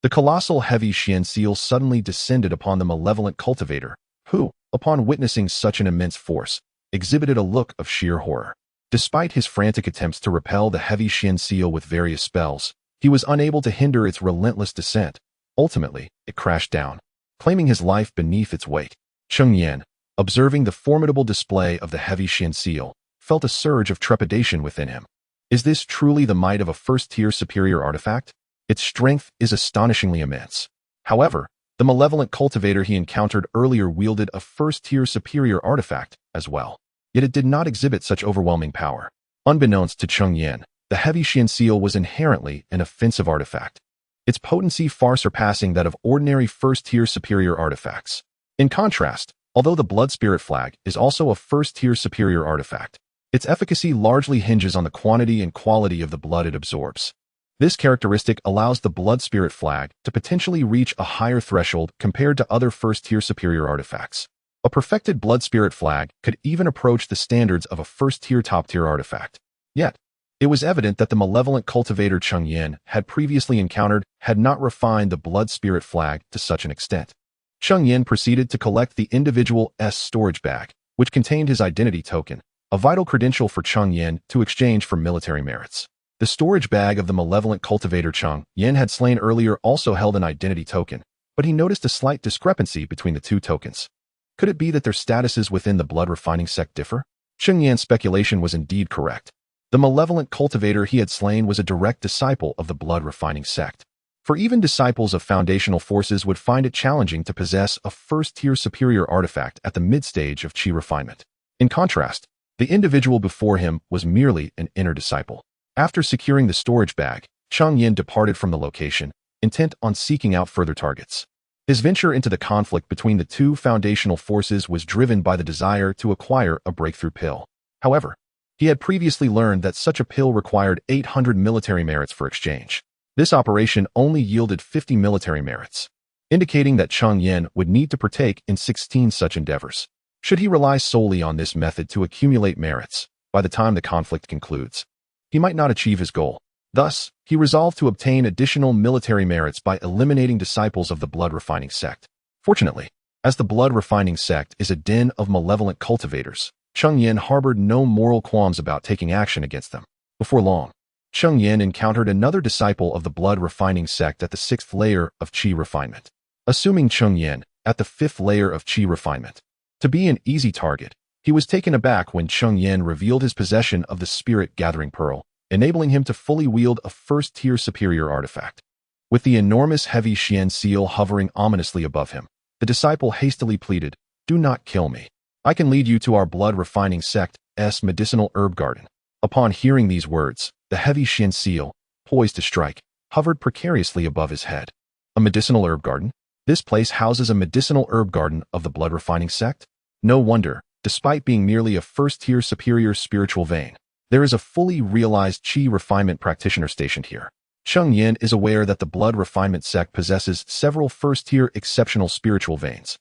The colossal heavy Xian seal suddenly descended upon the malevolent cultivator, who, upon witnessing such an immense force, exhibited a look of sheer horror. Despite his frantic attempts to repel the heavy Xian seal with various spells, he was unable to hinder its relentless descent. Ultimately, it crashed down, claiming his life beneath its weight. Cheng Yan, observing the formidable display of the heavy Xian seal, felt a surge of trepidation within him. Is this truly the might of a first-tier superior artifact? Its strength is astonishingly immense. However, the malevolent cultivator he encountered earlier wielded a first-tier superior artifact as well. Yet it did not exhibit such overwhelming power. Unbeknownst to Cheng Yan, the heavy Xian seal was inherently an offensive artifact, its potency far surpassing that of ordinary first-tier superior artifacts. In contrast, although the Blood Spirit Flag is also a first-tier superior artifact, its efficacy largely hinges on the quantity and quality of the blood it absorbs. This characteristic allows the Blood Spirit Flag to potentially reach a higher threshold compared to other first-tier superior artifacts. A perfected Blood Spirit Flag could even approach the standards of a first-tier top-tier artifact. Yet, it was evident that the malevolent cultivator Cheng Yan had previously encountered had not refined the Blood Spirit Flag to such an extent. Cheng Yan proceeded to collect the individual storage bag, which contained his identity token, a vital credential for Cheng Yan to exchange for military merits. The storage bag of the malevolent cultivator Cheng Yan had slain earlier also held an identity token, but he noticed a slight discrepancy between the two tokens. Could it be that their statuses within the blood refining sect differ? Cheng Yan's speculation was indeed correct. The malevolent cultivator he had slain was a direct disciple of the blood refining sect. For even disciples of foundational forces would find it challenging to possess a first-tier superior artifact at the mid-stage of chi refinement. In contrast, the individual before him was merely an inner disciple. After securing the storage bag, Cheng Yan departed from the location, intent on seeking out further targets. His venture into the conflict between the two foundational forces was driven by the desire to acquire a breakthrough pill. However, he had previously learned that such a pill required 800 military merits for exchange. This operation only yielded 50 military merits, indicating that Cheng Yan would need to partake in 16 such endeavors. Should he rely solely on this method to accumulate merits, by the time the conflict concludes, he might not achieve his goal. Thus, he resolved to obtain additional military merits by eliminating disciples of the blood refining sect. Fortunately, as the blood refining sect is a den of malevolent cultivators, Cheng Yan harbored no moral qualms about taking action against them. Before long, Cheng Yan encountered another disciple of the blood refining sect at the 6th layer of chi refinement. Assuming Cheng Yan at the 5th layer of chi refinement to be an easy target, he was taken aback when Cheng Yan revealed his possession of the Spirit Gathering Pearl, enabling him to fully wield a first-tier superior artifact. With the enormous heavy xianxia hovering ominously above him, the disciple hastily pleaded, "Do not kill me. I can lead you to our blood refining sect's medicinal herb garden." Upon hearing these words, the heavy xianxia, poised to strike, hovered precariously above his head. A medicinal herb garden? This place houses a medicinal herb garden of the blood refining sect? No wonder, despite being merely a first-tier superior spiritual vein, there is a fully realized chi refinement practitioner stationed here. Cheng Yan is aware that the blood refinement sect possesses several first-tier exceptional spiritual veins.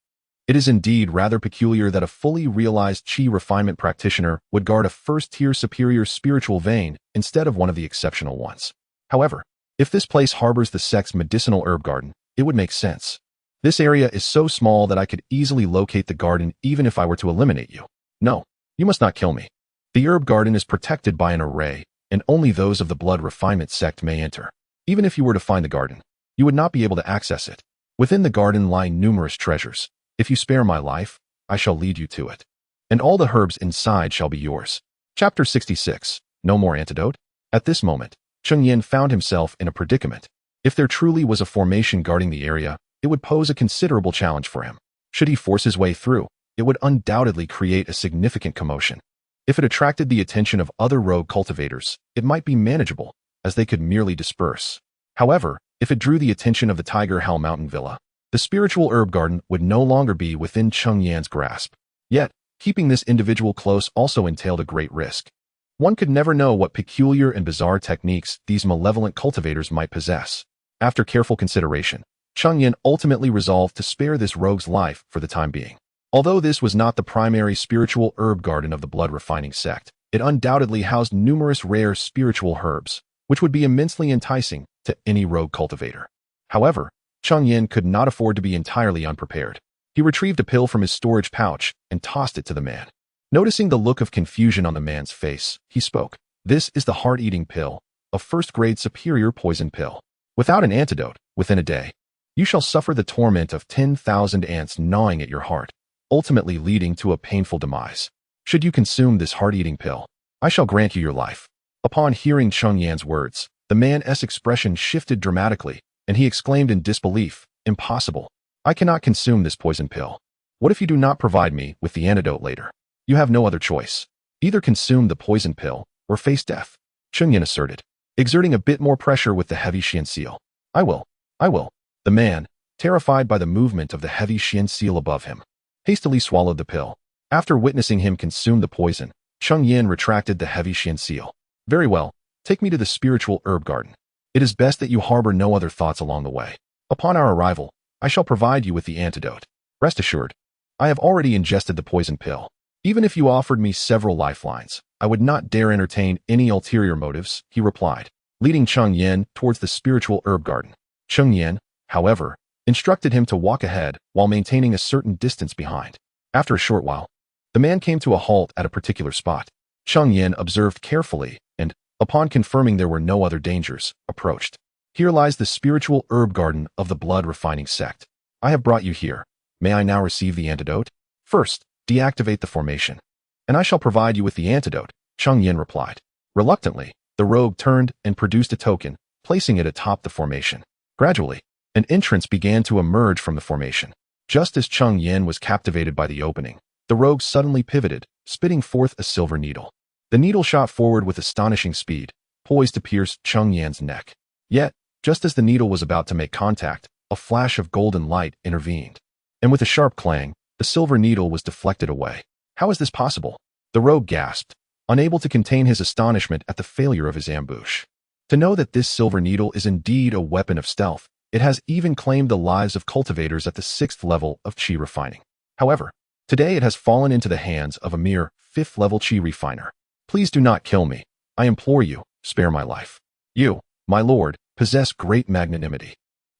It is indeed rather peculiar that a fully realized chi refinement practitioner would guard a first-tier superior spiritual vein instead of one of the exceptional ones. However, if this place harbors the sect's medicinal herb garden, it would make sense. This area is so small that I could easily locate the garden even if I were to eliminate you. No, you must not kill me. The herb garden is protected by an array, and only those of the blood refinement sect may enter. Even if you were to find the garden, you would not be able to access it. Within the garden lie numerous treasures. If you spare my life, I shall lead you to it, and all the herbs inside shall be yours. Chapter 66. No more antidote? At this moment, Cheng Yan found himself in a predicament. If there truly was a formation guarding the area, it would pose a considerable challenge for him. Should he force his way through, it would undoubtedly create a significant commotion. If it attracted the attention of other rogue cultivators, it might be manageable, as they could merely disperse. However, if it drew the attention of the Tiger Hell Mountain Villa, the spiritual herb garden would no longer be within Cheng Yan's grasp. Yet, keeping this individual close also entailed a great risk. One could never know what peculiar and bizarre techniques these malevolent cultivators might possess. After careful consideration, Cheng Yan ultimately resolved to spare this rogue's life for the time being. Although this was not the primary spiritual herb garden of the blood refining sect, it undoubtedly housed numerous rare spiritual herbs, which would be immensely enticing to any rogue cultivator. However, Cheng Yan could not afford to be entirely unprepared. He retrieved a pill from his storage pouch and tossed it to the man. Noticing the look of confusion on the man's face, he spoke. "This is the heart-eating pill, a first-grade superior poison pill. Without an antidote, within a day, you shall suffer the torment of 10,000 ants gnawing at your heart, ultimately leading to a painful demise. Should you consume this heart-eating pill, I shall grant you your life." Upon hearing Cheng Yan's words, the man's expression shifted dramatically, and he exclaimed in disbelief, "Impossible. I cannot consume this poison pill. What if you do not provide me with the antidote later? You have no other choice. Either consume the poison pill or face death," Cheng Yan asserted, exerting a bit more pressure with the heavy xianxia. I will. The man, terrified by the movement of the heavy xianxia above him, hastily swallowed the pill. After witnessing him consume the poison, Cheng Yan retracted the heavy xianxia. "Very well, take me to the spiritual herb garden. It is best that you harbor no other thoughts along the way. Upon our arrival, I shall provide you with the antidote. Rest assured, I have already ingested the poison pill. Even if you offered me several lifelines, I would not dare entertain any ulterior motives," he replied, leading Cheng Yan towards the spiritual herb garden. Cheng Yan, however, instructed him to walk ahead while maintaining a certain distance behind. After a short while, the man came to a halt at a particular spot. Cheng Yan observed carefully and, Upon confirming there were no other dangers, approached. Here lies the spiritual herb garden of the blood-refining sect. I have brought you here. May I now receive the antidote? First, deactivate the formation. And I shall provide you with the antidote, Cheng Yan replied. Reluctantly, the rogue turned and produced a token, placing it atop the formation. Gradually, an entrance began to emerge from the formation. Just as Cheng Yan was captivated by the opening, the rogue suddenly pivoted, spitting forth a silver needle. The needle shot forward with astonishing speed, poised to pierce Cheng Yan's neck. Yet, just as the needle was about to make contact, a flash of golden light intervened. And with a sharp clang, the silver needle was deflected away. How is this possible? The rogue gasped, unable to contain his astonishment at the failure of his ambush. To know that this silver needle is indeed a weapon of stealth, it has even claimed the lives of cultivators at the 6th level of qi refining. However, today it has fallen into the hands of a mere 5th level qi refiner. Please do not kill me. I implore you, spare my life. You, my lord, possess great magnanimity.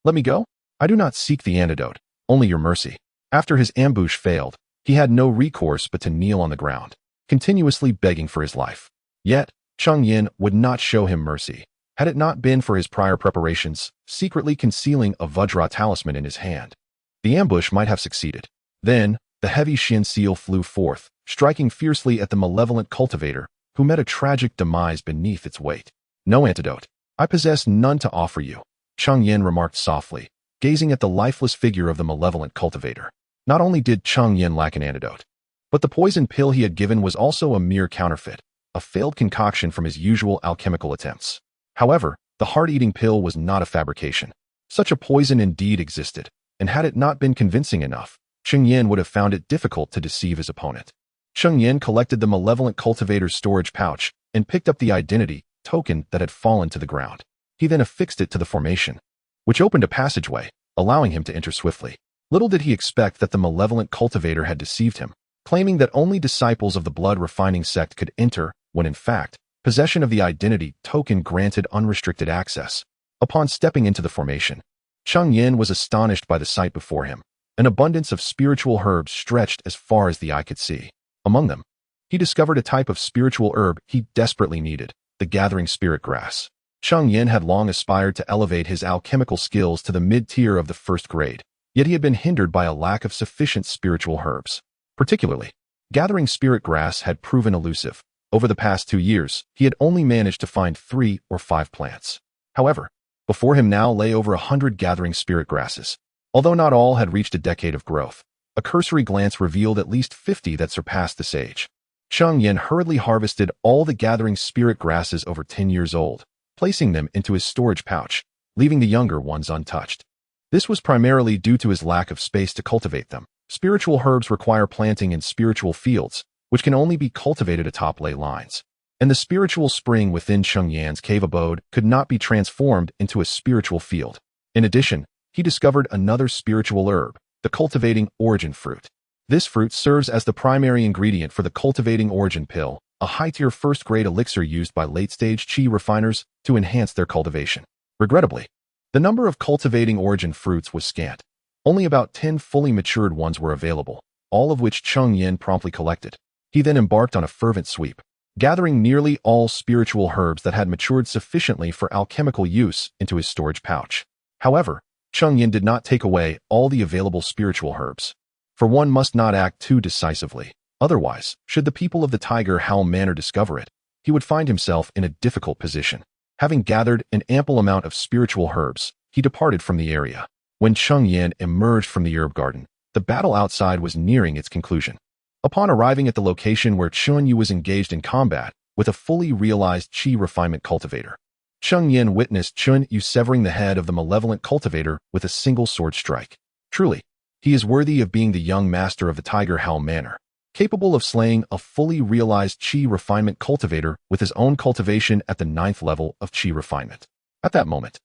Let me go? I do not seek the antidote, only your mercy. After his ambush failed, he had no recourse but to kneel on the ground, continuously begging for his life. Yet, Cheng Yan would not show him mercy, had it not been for his prior preparations, secretly concealing a Vajra talisman in his hand. The ambush might have succeeded. Then, the heavy xianxia flew forth, striking fiercely at the malevolent cultivator, who met a tragic demise beneath its weight. No antidote. I possess none to offer you, Cheng Yan remarked softly, gazing at the lifeless figure of the malevolent cultivator. Not only did Cheng Yan lack an antidote, but the poison pill he had given was also a mere counterfeit, a failed concoction from his usual alchemical attempts. However, the heart-eating pill was not a fabrication. Such a poison indeed existed, and had it not been convincing enough, Cheng Yan would have found it difficult to deceive his opponent. Cheng Yan collected the malevolent cultivator's storage pouch and picked up the identity token that had fallen to the ground. He then affixed it to the formation, which opened a passageway, allowing him to enter swiftly. Little did he expect that the malevolent cultivator had deceived him, claiming that only disciples of the blood-refining sect could enter, when in fact, possession of the identity token granted unrestricted access. Upon stepping into the formation, Cheng Yan was astonished by the sight before him. An abundance of spiritual herbs stretched as far as the eye could see. Among them, he discovered a type of spiritual herb he desperately needed, the gathering spirit grass. Cheng Yan had long aspired to elevate his alchemical skills to the mid-tier of the 1st grade, yet he had been hindered by a lack of sufficient spiritual herbs. Particularly, gathering spirit grass had proven elusive. Over the past 2 years, he had only managed to find 3 or 5 plants. However, before him now lay over 100 gathering spirit grasses. Although not all had reached a decade of growth, a cursory glance revealed at least 50 that surpassed this age. Cheng Yan hurriedly harvested all the gathering spirit grasses over 10 years old, placing them into his storage pouch, leaving the younger ones untouched. This was primarily due to his lack of space to cultivate them. Spiritual herbs require planting in spiritual fields, which can only be cultivated atop ley lines. And the spiritual spring within Cheng Yan's cave abode could not be transformed into a spiritual field. In addition, he discovered another spiritual herb, the cultivating origin fruit. This fruit serves as the primary ingredient for the cultivating origin pill, a high-tier 1st-grade elixir used by late-stage qi refiners to enhance their cultivation. Regrettably, the number of cultivating origin fruits was scant. Only about 10 fully matured ones were available, all of which Cheng Yan promptly collected. He then embarked on a fervent sweep, gathering nearly all spiritual herbs that had matured sufficiently for alchemical use into his storage pouch. However, Cheng Yan did not take away all the available spiritual herbs. For one must not act too decisively. Otherwise, should the people of the Tiger Howl Manor discover it, he would find himself in a difficult position. Having gathered an ample amount of spiritual herbs, he departed from the area. When Cheng Yan emerged from the herb garden, the battle outside was nearing its conclusion. Upon arriving at the location where Cheng Yu was engaged in combat with a fully realized qi refinement cultivator, Cheng Yan witnessed Cheng Yu severing the head of the malevolent cultivator with a single sword strike. Truly, he is worthy of being the young master of the Tiger Howl Manor, capable of slaying a fully realized qi refinement cultivator with his own cultivation at the 9th level of qi refinement. At that moment,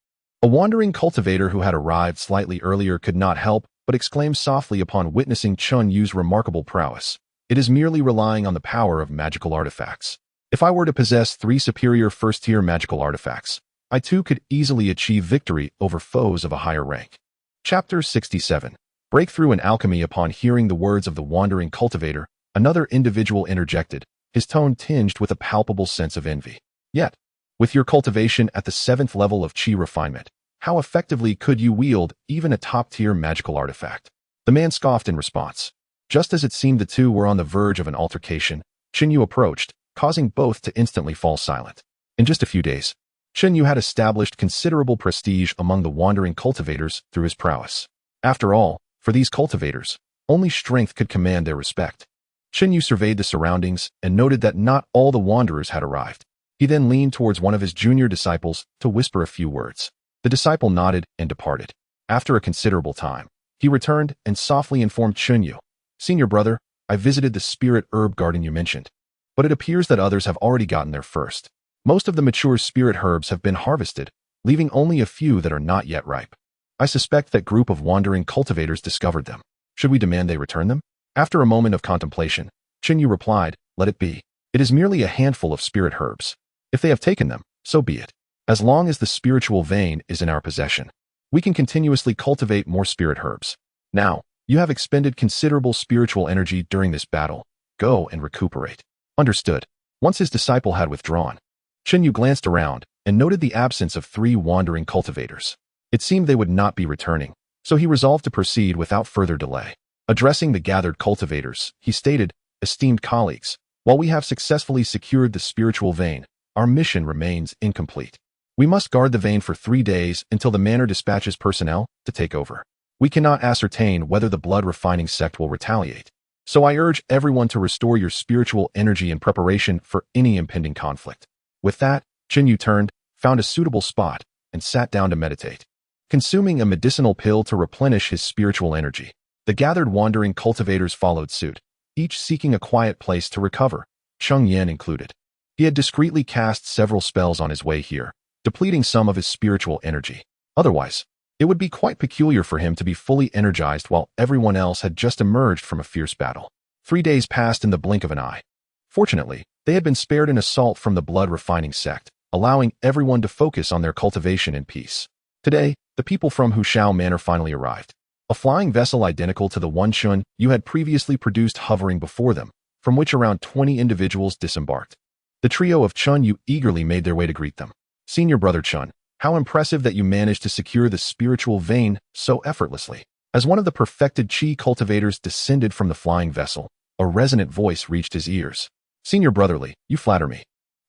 a wandering cultivator who had arrived slightly earlier could not help but exclaim softly upon witnessing Cheng Yu's remarkable prowess. It is merely relying on the power of magical artifacts. If I were to possess 3 superior 1st-tier magical artifacts, I too could easily achieve victory over foes of a higher rank. Chapter 67. Breakthrough in Alchemy. Upon hearing the words of the wandering cultivator, another individual interjected, his tone tinged with a palpable sense of envy. Yet, With your cultivation at the 7th level of qi refinement, how effectively could you wield even a top-tier magical artifact? The man scoffed in response. Just as it seemed the two were on the verge of an altercation, Cheng Yan approached, causing both to instantly fall silent. In just a few days, Cheng Yan had established considerable prestige among the wandering cultivators through his prowess. After all, for these cultivators, only strength could command their respect. Cheng Yan surveyed the surroundings and noted that not all the wanderers had arrived. He then leaned towards one of his junior disciples to whisper a few words. The disciple nodded and departed. After a considerable time, he returned and softly informed Cheng Yan, "Senior brother, I visited the spirit herb garden you mentioned, but it appears that others have already gotten there first. Most of the mature spirit herbs have been harvested, leaving only a few that are not yet ripe. I suspect that group of wandering cultivators discovered them. Should we demand they return them?" After a moment of contemplation, Cheng Yan replied, "Let it be. It is merely a handful of spirit herbs. If they have taken them, so be it. As long as the spiritual vein is in our possession, we can continuously cultivate more spirit herbs. Now, you have expended considerable spiritual energy during this battle. Go and recuperate." Understood. Once his disciple had withdrawn, Cheng Yan glanced around and noted the absence of 3 wandering cultivators. It seemed they would not be returning, so he resolved to proceed without further delay. Addressing the gathered cultivators, he stated, "Esteemed colleagues, while we have successfully secured the spiritual vein, our mission remains incomplete. We must guard the vein for 3 days until the manor dispatches personnel to take over. We cannot ascertain whether the blood refining sect will retaliate, so I urge everyone to restore your spiritual energy in preparation for any impending conflict." With that, Cheng Yan turned, found a suitable spot, and sat down to meditate. Consuming a medicinal pill to replenish his spiritual energy, the gathered wandering cultivators followed suit, each seeking a quiet place to recover, Cheng Yan included. He had discreetly cast several spells on his way here, depleting some of his spiritual energy. Otherwise, it would be quite peculiar for him to be fully energized while everyone else had just emerged from a fierce battle. 3 days passed in the blink of an eye. Fortunately, they had been spared an assault from the blood refining sect, allowing everyone to focus on their cultivation in peace. Today, the people from Hushao Manor finally arrived. A flying vessel identical to the one Chun Yu had previously produced hovering before them, from which around 20 individuals disembarked. The trio of Chun Yu eagerly made their way to greet them. "Senior brother Chun, how impressive that you managed to secure the spiritual vein so effortlessly." As one of the perfected Qi cultivators descended from the flying vessel, a resonant voice reached his ears. "Senior brotherly, you flatter me.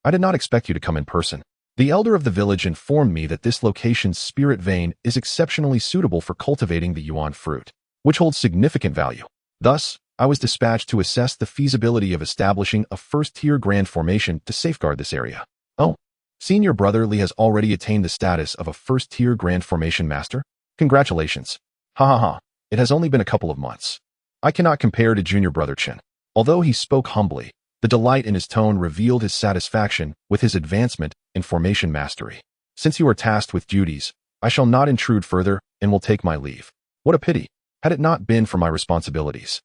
I did not expect you to come in person. The elder of the village informed me that this location's spirit vein is exceptionally suitable for cultivating the yuan fruit, which holds significant value. Thus, I was dispatched to assess the feasibility of establishing a first-tier grand formation to safeguard this area." "Oh, Senior brotherly has already attained the status of a first-tier grand formation master? Congratulations. Ha ha ha, it has only been a couple of months. I cannot compare to junior brother Chen." Although he spoke humbly, the delight in his tone revealed his satisfaction with his advancement in formation mastery. "Since you are tasked with duties, I shall not intrude further and will take my leave. What a pity. Had it not been for my responsibilities,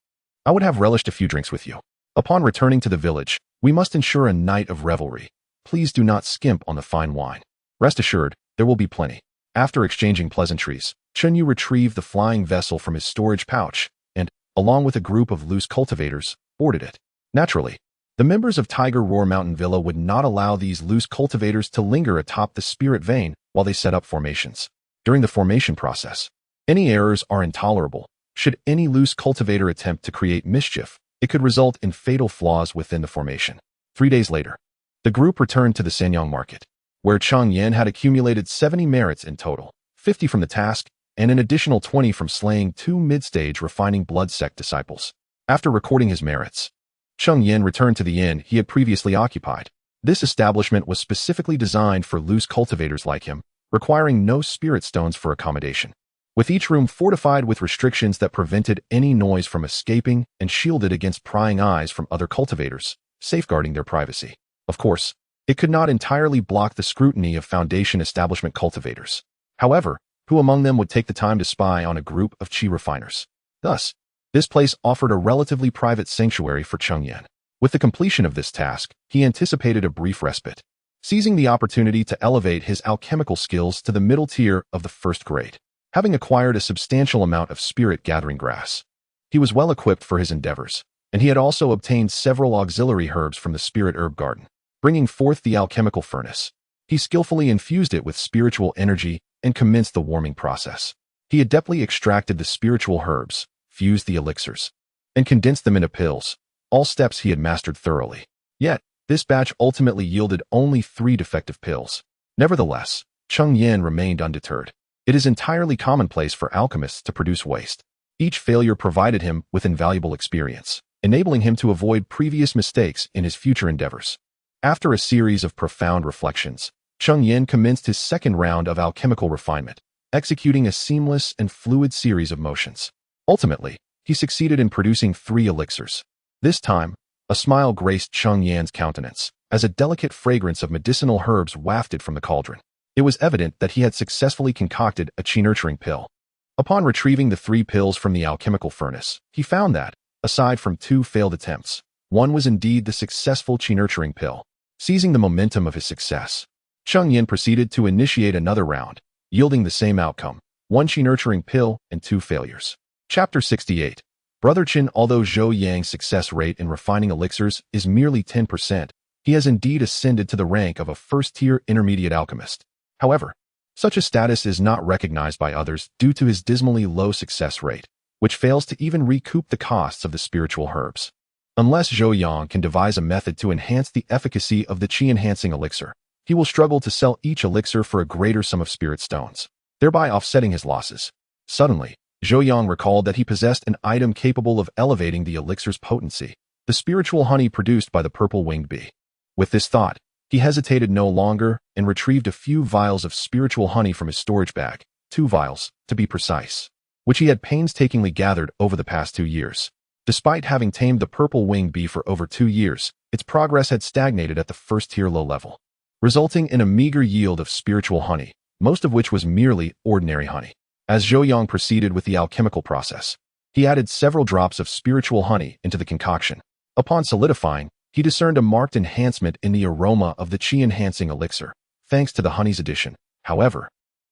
I would have relished a few drinks with you. Upon returning to the village, we must ensure a night of revelry. Please do not skimp on the fine wine. Rest assured, there will be plenty." After exchanging pleasantries, Cheng Yan retrieved the flying vessel from his storage pouch and, along with a group of loose cultivators, boarded it. Naturally, the members of Tiger Roar Mountain Villa would not allow these loose cultivators to linger atop the spirit vein while they set up formations. During the formation process, any errors are intolerable. Should any loose cultivator attempt to create mischief, it could result in fatal flaws within the formation. 3 days later, the group returned to the Sanyang market, where Cheng Yan had accumulated 70 merits in total, 50 from the task, and an additional 20 from slaying 2 mid-stage refining blood sect disciples. After recording his merits, Cheng Yan returned to the inn he had previously occupied. This establishment was specifically designed for loose cultivators like him, requiring no spirit stones for accommodation. With each room fortified with restrictions that prevented any noise from escaping and shielded against prying eyes from other cultivators, safeguarding their privacy. Of course, it could not entirely block the scrutiny of Foundation establishment cultivators. However, who among them would take the time to spy on a group of Qi refiners? Thus, this place offered a relatively private sanctuary for Cheng Yan. With the completion of this task, he anticipated a brief respite, seizing the opportunity to elevate his alchemical skills to the middle tier of the first grade. Having acquired a substantial amount of spirit-gathering grass, he was well equipped for his endeavors, and he had also obtained several auxiliary herbs from the spirit herb garden, bringing forth the alchemical furnace. He skillfully infused it with spiritual energy and commenced the warming process. He adeptly extracted the spiritual herbs, fused the elixirs, and condensed them into pills, all steps he had mastered thoroughly. Yet, this batch ultimately yielded only 3 defective pills. Nevertheless, Cheng Yan remained undeterred. It is entirely commonplace for alchemists to produce waste. Each failure provided him with invaluable experience, enabling him to avoid previous mistakes in his future endeavors. After a series of profound reflections, Cheng Yan commenced his second round of alchemical refinement, executing a seamless and fluid series of motions. Ultimately, he succeeded in producing 3 elixirs. This time, a smile graced Cheng Yan's countenance, as a delicate fragrance of medicinal herbs wafted from the cauldron. It was evident that he had successfully concocted a qi-nurturing pill. Upon retrieving the 3 pills from the alchemical furnace, he found that, aside from 2 failed attempts, one was indeed the successful qi-nurturing pill. Seizing the momentum of his success, Cheng Yan proceeded to initiate another round, yielding the same outcome, 1 qi-nurturing pill and 2 failures. Chapter 68. Brother Chen. Although Zhou Yang's success rate in refining elixirs is merely 10%, he has indeed ascended to the rank of a first-tier intermediate alchemist. However, such a status is not recognized by others due to his dismally low success rate, which fails to even recoup the costs of the spiritual herbs. Unless Zhou Yang can devise a method to enhance the efficacy of the qi-enhancing elixir, he will struggle to sell each elixir for a greater sum of spirit stones, thereby offsetting his losses. Suddenly, Zhou Yang recalled that he possessed an item capable of elevating the elixir's potency, the spiritual honey produced by the purple-winged bee. With this thought, he hesitated no longer and retrieved a few vials of spiritual honey from his storage bag, 2 vials, to be precise, which he had painstakingly gathered over the past 2 years. Despite having tamed the purple-winged bee for over 2 years, its progress had stagnated at the first-tier low level, resulting in a meager yield of spiritual honey, most of which was merely ordinary honey. As Zhou Yang proceeded with the alchemical process, he added several drops of spiritual honey into the concoction. Upon solidifying, he discerned a marked enhancement in the aroma of the qi-enhancing elixir, thanks to the honey's addition. However,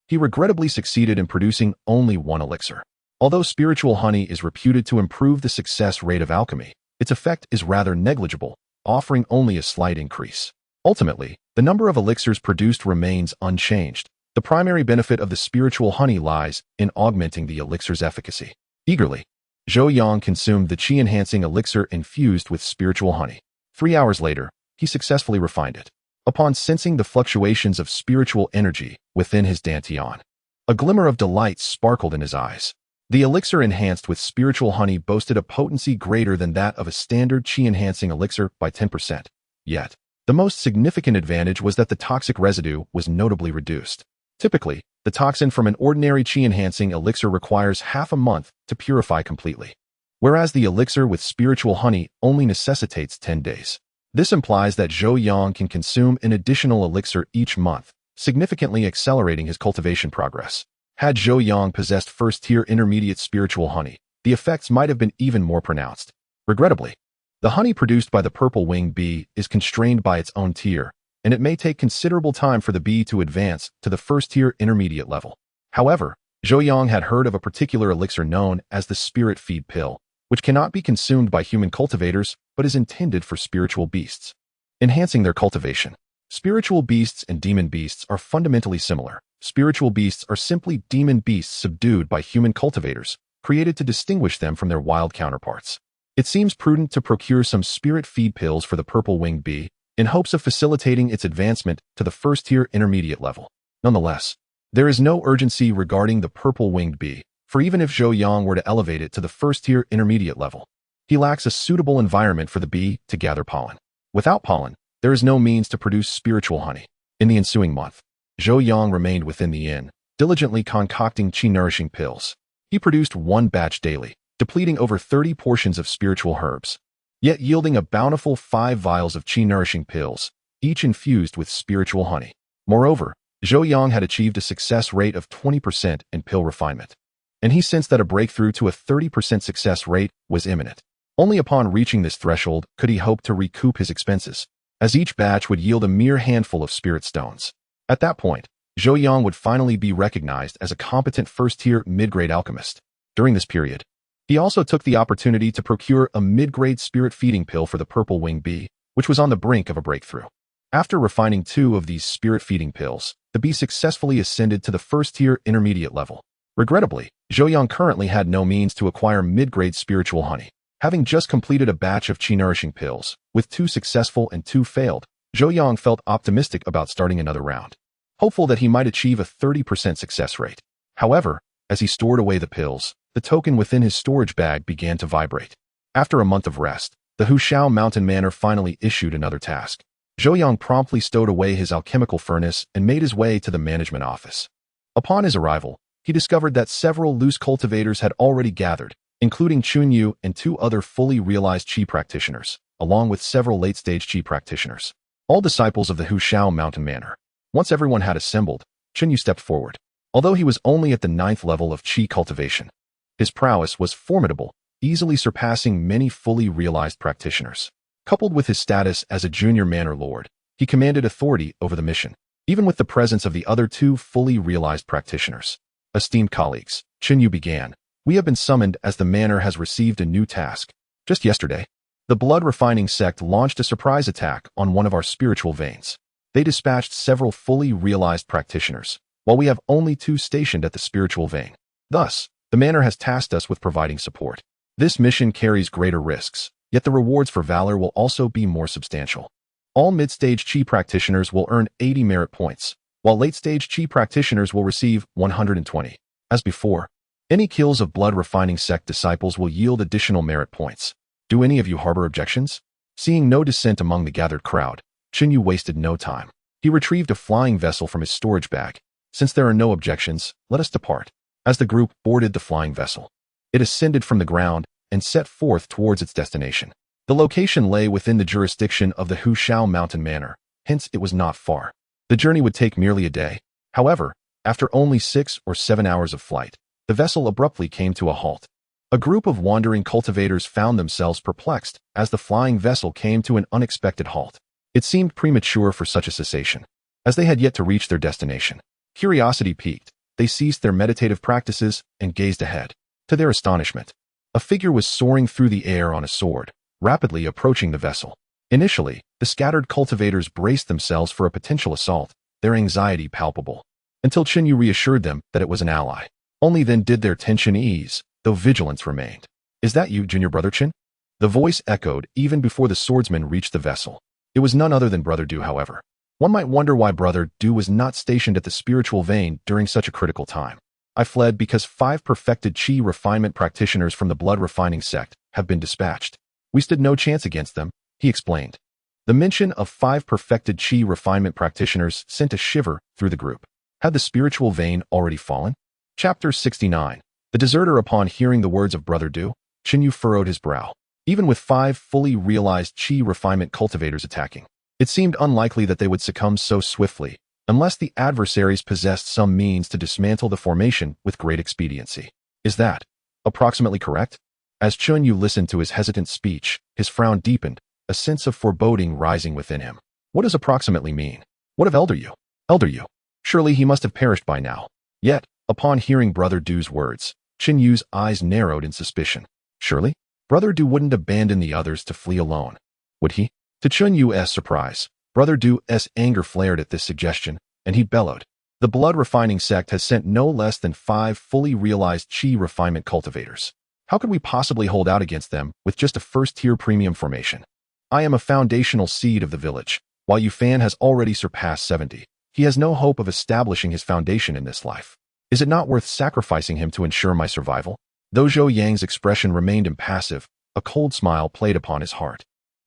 he regrettably succeeded in producing only 1 elixir. Although spiritual honey is reputed to improve the success rate of alchemy, its effect is rather negligible, offering only a slight increase. Ultimately, the number of elixirs produced remains unchanged. The primary benefit of the spiritual honey lies in augmenting the elixir's efficacy. Eagerly, Zhou Yang consumed the qi-enhancing elixir infused with spiritual honey. 3 hours later, he successfully refined it. Upon sensing the fluctuations of spiritual energy within his dantian, a glimmer of delight sparkled in his eyes. The elixir enhanced with spiritual honey boasted a potency greater than that of a standard qi-enhancing elixir by 10%. Yet, the most significant advantage was that the toxic residue was notably reduced. Typically, the toxin from an ordinary qi-enhancing elixir requires half a month to purify completely, whereas the elixir with spiritual honey only necessitates 10 days. This implies that Zhou Yang can consume an additional elixir each month, significantly accelerating his cultivation progress. Had Zhou Yang possessed first-tier intermediate spiritual honey, the effects might have been even more pronounced. Regrettably, the honey produced by the purple-winged bee is constrained by its own tier, and it may take considerable time for the bee to advance to the first-tier intermediate level. However, Zhou Yang had heard of a particular elixir known as the spirit feed pill, which cannot be consumed by human cultivators but is intended for spiritual beasts, enhancing their cultivation. Spiritual beasts and demon beasts are fundamentally similar. Spiritual beasts are simply demon beasts subdued by human cultivators, created to distinguish them from their wild counterparts. It seems prudent to procure some spirit feed pills for the purple-winged bee, in hopes of facilitating its advancement to the first-tier intermediate level. Nonetheless, there is no urgency regarding the purple-winged bee, for even if Zhou Yang were to elevate it to the first-tier intermediate level, he lacks a suitable environment for the bee to gather pollen. Without pollen, there is no means to produce spiritual honey. In the ensuing month, Zhou Yang remained within the inn, diligently concocting qi-nourishing pills. He produced 1 batch daily, depleting over 30 portions of spiritual herbs, yet yielding a bountiful 5 vials of qi-nourishing pills, each infused with spiritual honey. Moreover, Zhou Yang had achieved a success rate of 20% in pill refinement, and he sensed that a breakthrough to a 30% success rate was imminent. Only upon reaching this threshold could he hope to recoup his expenses, as each batch would yield a mere handful of spirit stones. At that point, Zhou Yang would finally be recognized as a competent first-tier mid-grade alchemist. During this period, he also took the opportunity to procure a mid-grade spirit feeding pill for the purple-winged bee, which was on the brink of a breakthrough. After refining 2 of these spirit-feeding pills, the bee successfully ascended to the first-tier intermediate level. Regrettably, Zhou Yang currently had no means to acquire mid-grade spiritual honey. Having just completed a batch of qi-nourishing pills, with 2 successful and 2 failed, Zhou Yang felt optimistic about starting another round, hopeful that he might achieve a 30% success rate. However, as he stored away the pills, the token within his storage bag began to vibrate. After a month of rest, the Hushao Mountain Manor finally issued another task. Zhou Yang promptly stowed away his alchemical furnace and made his way to the management office. Upon his arrival, he discovered that several loose cultivators had already gathered, including Chunyu and 2 other fully realized qi practitioners, along with several late-stage qi practitioners, all disciples of the Hushao Mountain Manor. Once everyone had assembled, Chunyu stepped forward. Although he was only at the 9th level of qi cultivation, his prowess was formidable, easily surpassing many fully realized practitioners. Coupled with his status as a junior manor lord, he commanded authority over the mission, even with the presence of the other 2 fully realized practitioners. Esteemed colleagues, Chunyu began, we have been summoned as the manor has received a new task. Just yesterday, the blood-refining sect launched a surprise attack on one of our spiritual veins. They dispatched several fully realized practitioners, while we have only 2 stationed at the spiritual vein. Thus, the manor has tasked us with providing support. This mission carries greater risks, yet the rewards for valor will also be more substantial. All mid-stage qi practitioners will earn 80 merit points, while late-stage qi practitioners will receive 120. As before, any kills of blood-refining sect disciples will yield additional merit points. Do any of you harbor objections? Seeing no dissent among the gathered crowd, Chunyu wasted no time. He retrieved a flying vessel from his storage bag. Since there are no objections, let us depart. As the group boarded the flying vessel, it ascended from the ground and set forth towards its destination. The location lay within the jurisdiction of the Hushao Mountain Manor, hence it was not far. The journey would take merely a day. However, after only 6 or 7 hours of flight, the vessel abruptly came to a halt. A group of wandering cultivators found themselves perplexed as the flying vessel came to an unexpected halt. It seemed premature for such a cessation, as they had yet to reach their destination. Curiosity piqued, they ceased their meditative practices and gazed ahead. To their astonishment, a figure was soaring through the air on a sword, rapidly approaching the vessel. Initially, the scattered cultivators braced themselves for a potential assault, their anxiety palpable, until Chunyu reassured them that it was an ally. Only then did their tension ease, though vigilance remained. Is that you, junior brother Chen? The voice echoed even before the swordsman reached the vessel. It was none other than Brother Du, however. One might wonder why Brother Du was not stationed at the spiritual vein during such a critical time. I fled because 5 perfected qi refinement practitioners from the blood-refining sect have been dispatched. We stood no chance against them, he explained. The mention of 5 perfected qi refinement practitioners sent a shiver through the group. Had the spiritual vein already fallen? Chapter 69. The deserter. Upon hearing the words of Brother Du, Chunyu furrowed his brow. Even with 5 fully realized qi refinement cultivators attacking, it seemed unlikely that they would succumb so swiftly, unless the adversaries possessed some means to dismantle the formation with great expediency. Is that approximately correct? As Chunyu listened to his hesitant speech, his frown deepened, a sense of foreboding rising within him. What does approximately mean? What of Elder Yu? Elder Yu. Surely he must have perished by now. Yet, upon hearing Brother Du's words, Chunyu's eyes narrowed in suspicion. Surely, Brother Du wouldn't abandon the others to flee alone, would he? To Chunyu's surprise, Brother Du's anger flared at this suggestion, and he bellowed. The blood-refining sect has sent no less than 5 fully realized qi refinement cultivators. How could we possibly hold out against them with just a first-tier premium formation? I am a foundational seed of the village. While Yufan has already surpassed 70, he has no hope of establishing his foundation in this life. Is it not worth sacrificing him to ensure my survival? Though Zhou Yang's expression remained impassive, a cold smile played upon his heart.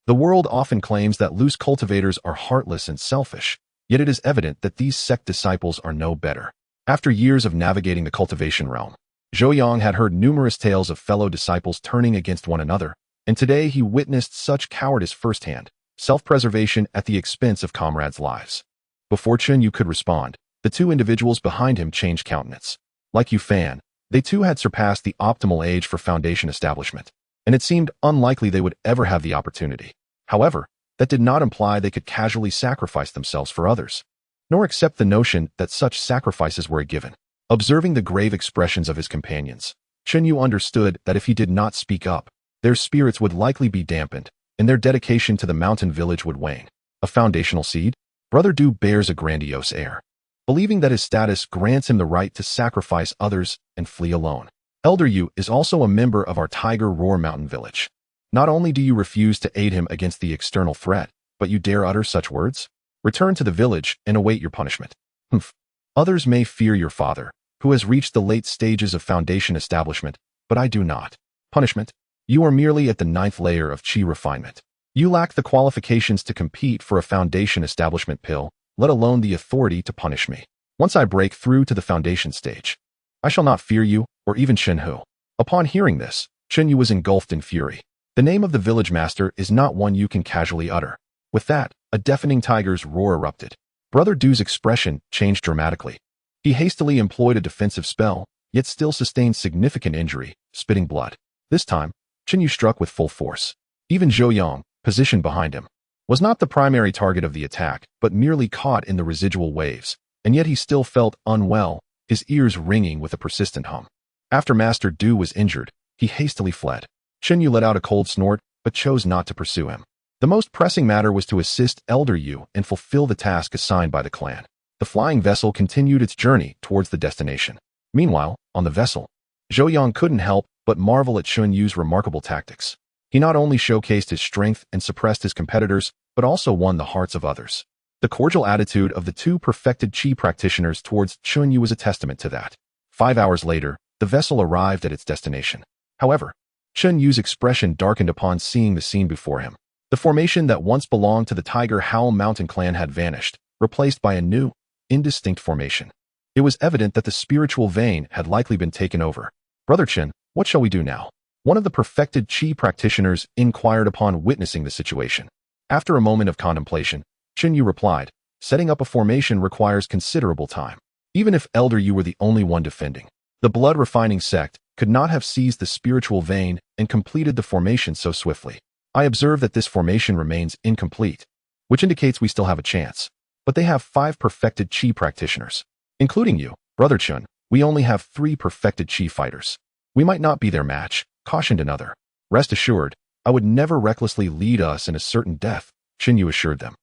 The world often claims that loose cultivators are heartless and selfish, yet it is evident that these sect disciples are no better. After years of navigating the cultivation realm, Zhou Yang had heard numerous tales of fellow disciples turning against one another, and today he witnessed such cowardice firsthand, self-preservation at the expense of comrades' lives. Before Chunyu could respond, the 2 individuals behind him changed countenance. Like Yufan, they too had surpassed the optimal age for foundation establishment, and it seemed unlikely they would ever have the opportunity. However, that did not imply they could casually sacrifice themselves for others, nor accept the notion that such sacrifices were a given. Observing the grave expressions of his companions, Chunyu understood that if he did not speak up, their spirits would likely be dampened, and their dedication to the mountain village would wane. A foundational seed? Brother Du bears a grandiose air, believing that his status grants him the right to sacrifice others and flee alone. Elder Yu is also a member of our Tiger Roar Mountain village. Not only do you refuse to aid him against the external threat, but you dare utter such words? Return to the village and await your punishment. Humph. Others may fear your father, who has reached the late stages of foundation establishment, but I do not. Punishment? You are merely at the 9th layer of chi refinement. You lack the qualifications to compete for a foundation establishment pill, let alone the authority to punish me. Once I break through to the foundation stage, I shall not fear you or even Shen Hu. Upon hearing this, Chen Yu was engulfed in fury. The name of the village master is not one you can casually utter. With that, a deafening tiger's roar erupted. Brother Du's expression changed dramatically. He hastily employed a defensive spell, yet still sustained significant injury, spitting blood. This time, Chen Yu struck with full force. Even Zhou Yang, positioned behind him, was not the primary target of the attack, but merely caught in the residual waves, and yet he still felt unwell, his ears ringing with a persistent hum. After Master Du was injured, he hastily fled. Chen Yu let out a cold snort, but chose not to pursue him. The most pressing matter was to assist Elder Yu and fulfill the task assigned by the clan. The flying vessel continued its journey towards the destination. Meanwhile, on the vessel, Zhou Yang couldn't help but marvel at Chen Yu's remarkable tactics. He not only showcased his strength and suppressed his competitors, but also won the hearts of others. The cordial attitude of the two perfected Qi practitioners towards Chen Yu was a testament to that. 5 hours later, the vessel arrived at its destination. However, Chen Yu's expression darkened upon seeing the scene before him. The formation that once belonged to the Tiger Howl Mountain clan had vanished, replaced by a new, indistinct formation. It was evident that the spiritual vein had likely been taken over. Brother Chen, what shall we do now? One of the perfected Qi practitioners inquired upon witnessing the situation. After a moment of contemplation, Chen Yu replied, setting up a formation requires considerable time. Even if Elder Yu were the only one defending, the blood refining sect could not have seized the spiritual vein and completed the formation so swiftly. I observe that this formation remains incomplete, which indicates we still have a chance. But they have 5 perfected Qi practitioners. Including you, Brother Chen, we only have 3 perfected Qi fighters. We might not be their match, cautioned another. Rest assured, I would never recklessly lead us in a certain death, Chen Yu assured them.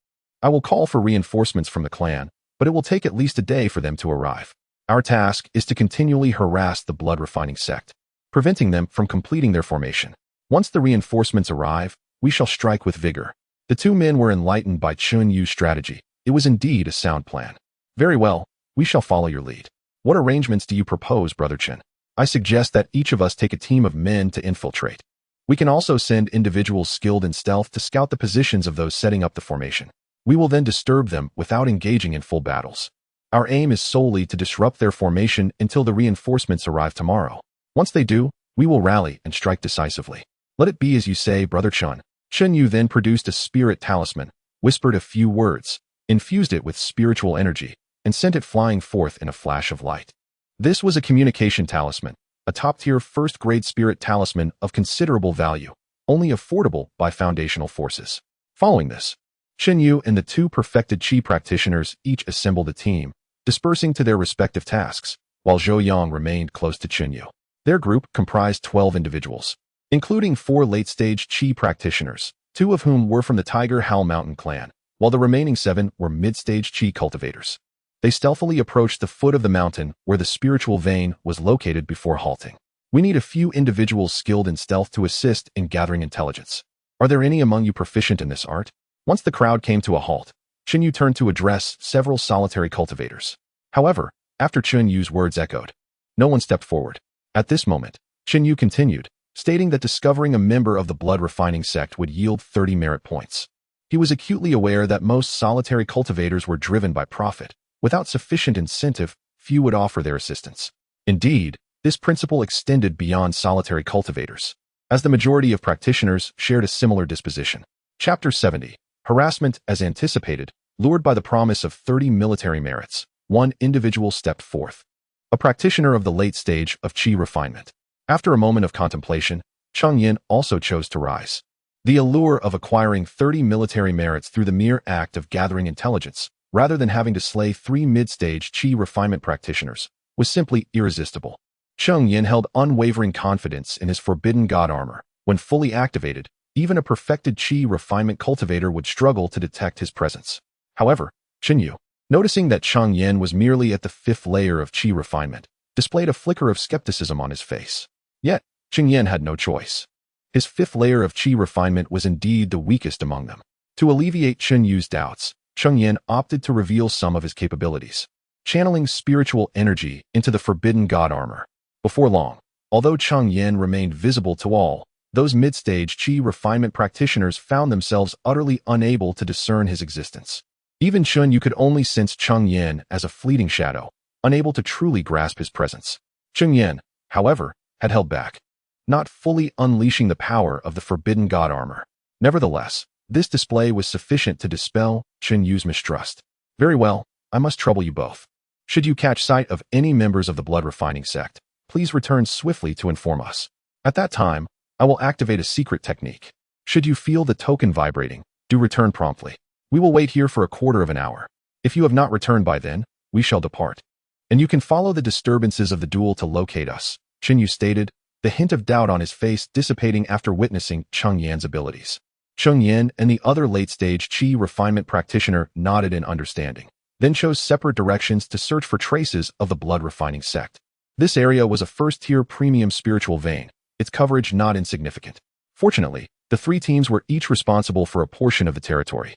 I will call for reinforcements from the clan, but it will take at least a day for them to arrive. Our task is to continually harass the blood refining sect, preventing them from completing their formation. Once the reinforcements arrive, we shall strike with vigor. The 2 men were enlightened by Chen Yu's strategy. It was indeed a sound plan. Very well, we shall follow your lead. What arrangements do you propose, Brother Chen? I suggest that each of us take a team of men to infiltrate. We can also send individuals skilled in stealth to scout the positions of those setting up the formation. We will then disturb them without engaging in full battles. Our aim is solely to disrupt their formation until the reinforcements arrive tomorrow. Once they do, we will rally and strike decisively. Let it be as you say, Brother Chen. Chen Yu then produced a spirit talisman, whispered a few words, infused it with spiritual energy, and sent it flying forth in a flash of light. This was a communication talisman, a top-tier first-grade spirit talisman of considerable value, only affordable by foundational forces. Following this, Chen Yu and the 2 perfected Qi practitioners each assembled a team, dispersing to their respective tasks, while Zhou Yang remained close to Chen Yu. Their group comprised 12 individuals, including 4 late-stage Qi practitioners, 2 of whom were from the Tiger Howl Mountain clan, while the remaining 7 were mid-stage Qi cultivators. They stealthily approached the foot of the mountain where the spiritual vein was located before halting. We need a few individuals skilled in stealth to assist in gathering intelligence. Are there any among you proficient in this art? Once the crowd came to a halt, Chen Yu turned to address several solitary cultivators. However, after Chen Yu's words echoed, no one stepped forward. At this moment, Chen Yu continued, stating that discovering a member of the blood refining sect would yield 30 merit points. He was acutely aware that most solitary cultivators were driven by profit. Without sufficient incentive, few would offer their assistance. Indeed, this principle extended beyond solitary cultivators, as the majority of practitioners shared a similar disposition. Chapter 70. Harassment as anticipated, lured by the promise of 30 military merits, one individual stepped forth. A practitioner of the late stage of Qi refinement. After a moment of contemplation, Cheng Yan also chose to rise. The allure of acquiring 30 military merits through the mere act of gathering intelligence, rather than having to slay 3 mid-stage Qi refinement practitioners, was simply irresistible. Cheng Yan held unwavering confidence in his forbidden god armor. When fully activated, Even a perfected qi refinement cultivator would struggle to detect his presence. However, Cheng Yan, noticing that Cheng Yan was merely at the 5th layer of qi refinement, displayed a flicker of skepticism on his face. Yet, Cheng Yan had no choice. His 5th layer of qi refinement was indeed the weakest among them. To alleviate Cheng Yan's doubts, Cheng Yan opted to reveal some of his capabilities, channeling spiritual energy into the forbidden god armor. Before long, although Cheng Yan remained visible to all, those mid-stage qi refinement practitioners found themselves utterly unable to discern his existence. Even Cheng Yan could only sense Cheng Yan as a fleeting shadow, unable to truly grasp his presence. Cheng Yan, however, had held back, not fully unleashing the power of the forbidden god armor. Nevertheless, this display was sufficient to dispel Cheng Yan's mistrust. Very well, I must trouble you both. Should you catch sight of any members of the blood refining sect, please return swiftly to inform us. At that time, I will activate a secret technique. Should you feel the token vibrating, do return promptly. We will wait here for a quarter of an hour. If you have not returned by then, we shall depart. And you can follow the disturbances of the duel to locate us, Cheng Yan stated, the hint of doubt on his face dissipating after witnessing Cheng Yan's abilities. Cheng Yan and the other late-stage qi refinement practitioner nodded in understanding, then chose separate directions to search for traces of the blood refining sect. This area was a first-tier premium spiritual vein, its coverage not insignificant. Fortunately, the 3 teams were each responsible for a portion of the territory.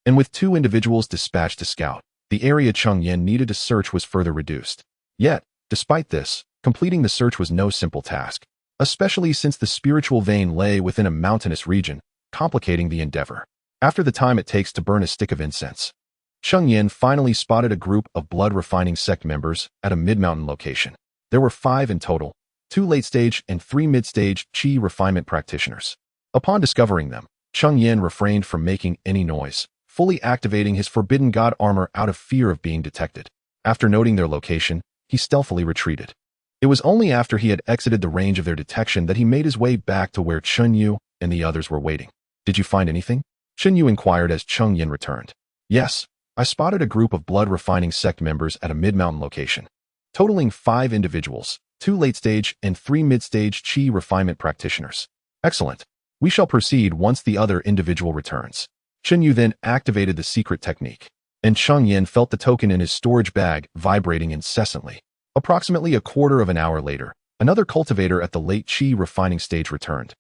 And with 2 individuals dispatched to scout, the area Cheng Yan needed to search was further reduced. Yet, despite this, completing the search was no simple task, especially since the spiritual vein lay within a mountainous region, complicating the endeavor. After the time it takes to burn a stick of incense, Cheng Yan finally spotted a group of blood refining sect members at a mid-mountain location. There were 5 in total, 2 late-stage and 3 mid-stage qi refinement practitioners. Upon discovering them, Cheng Yan refrained from making any noise, fully activating his forbidden god armor out of fear of being detected. After noting their location, he stealthily retreated. It was only after he had exited the range of their detection that he made his way back to where Cheng Yan and the others were waiting. Did you find anything? Cheng Yan inquired as Cheng Yan returned. Yes, I spotted a group of blood refining sect members at a mid-mountain location, totaling 5 individuals, 2 late-stage and 3 mid-stage qi refinement practitioners. Excellent. We shall proceed once the other individual returns. Cheng Yan then activated the secret technique, and Cheng Yan felt the token in his storage bag vibrating incessantly. Approximately a quarter of an hour later, another cultivator at the late qi refining stage returned,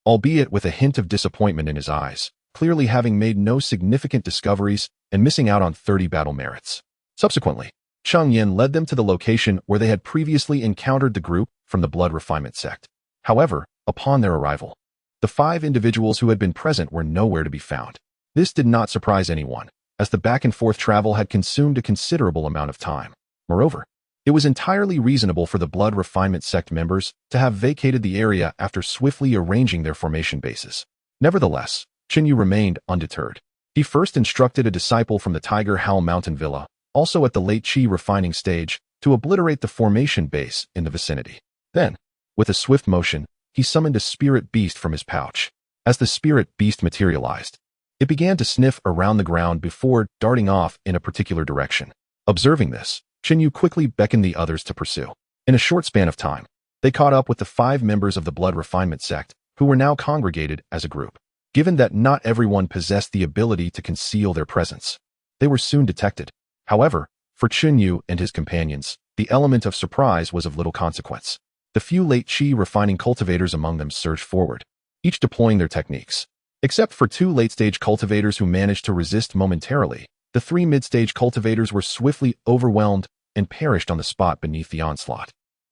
albeit with a hint of disappointment in his eyes, clearly having made no significant discoveries and missing out on 30 battle merits. Subsequently, Cheng Yan led them to the location where they had previously encountered the group from the blood refinement sect. However, upon their arrival, the 5 individuals who had been present were nowhere to be found. This did not surprise anyone, as the back-and-forth travel had consumed a considerable amount of time. Moreover, it was entirely reasonable for the blood refinement sect members to have vacated the area after swiftly arranging their formation bases. Nevertheless, Cheng Yan remained undeterred. He first instructed a disciple from the Tiger Howl Mountain Villa, also at the late qi refining stage, to obliterate the formation base in the vicinity. Then, with a swift motion, he summoned a spirit beast from his pouch. As the spirit beast materialized, it began to sniff around the ground before darting off in a particular direction. Observing this, Cheng Yan quickly beckoned the others to pursue. In a short span of time, they caught up with the 5 members of the blood refinement sect, who were now congregated as a group. Given that not everyone possessed the ability to conceal their presence, they were soon detected. However, for Cheng Yan and his companions, the element of surprise was of little consequence. The few late qi refining cultivators among them surged forward, each deploying their techniques. Except for 2 late-stage cultivators who managed to resist momentarily, the 3 mid-stage cultivators were swiftly overwhelmed and perished on the spot beneath the onslaught.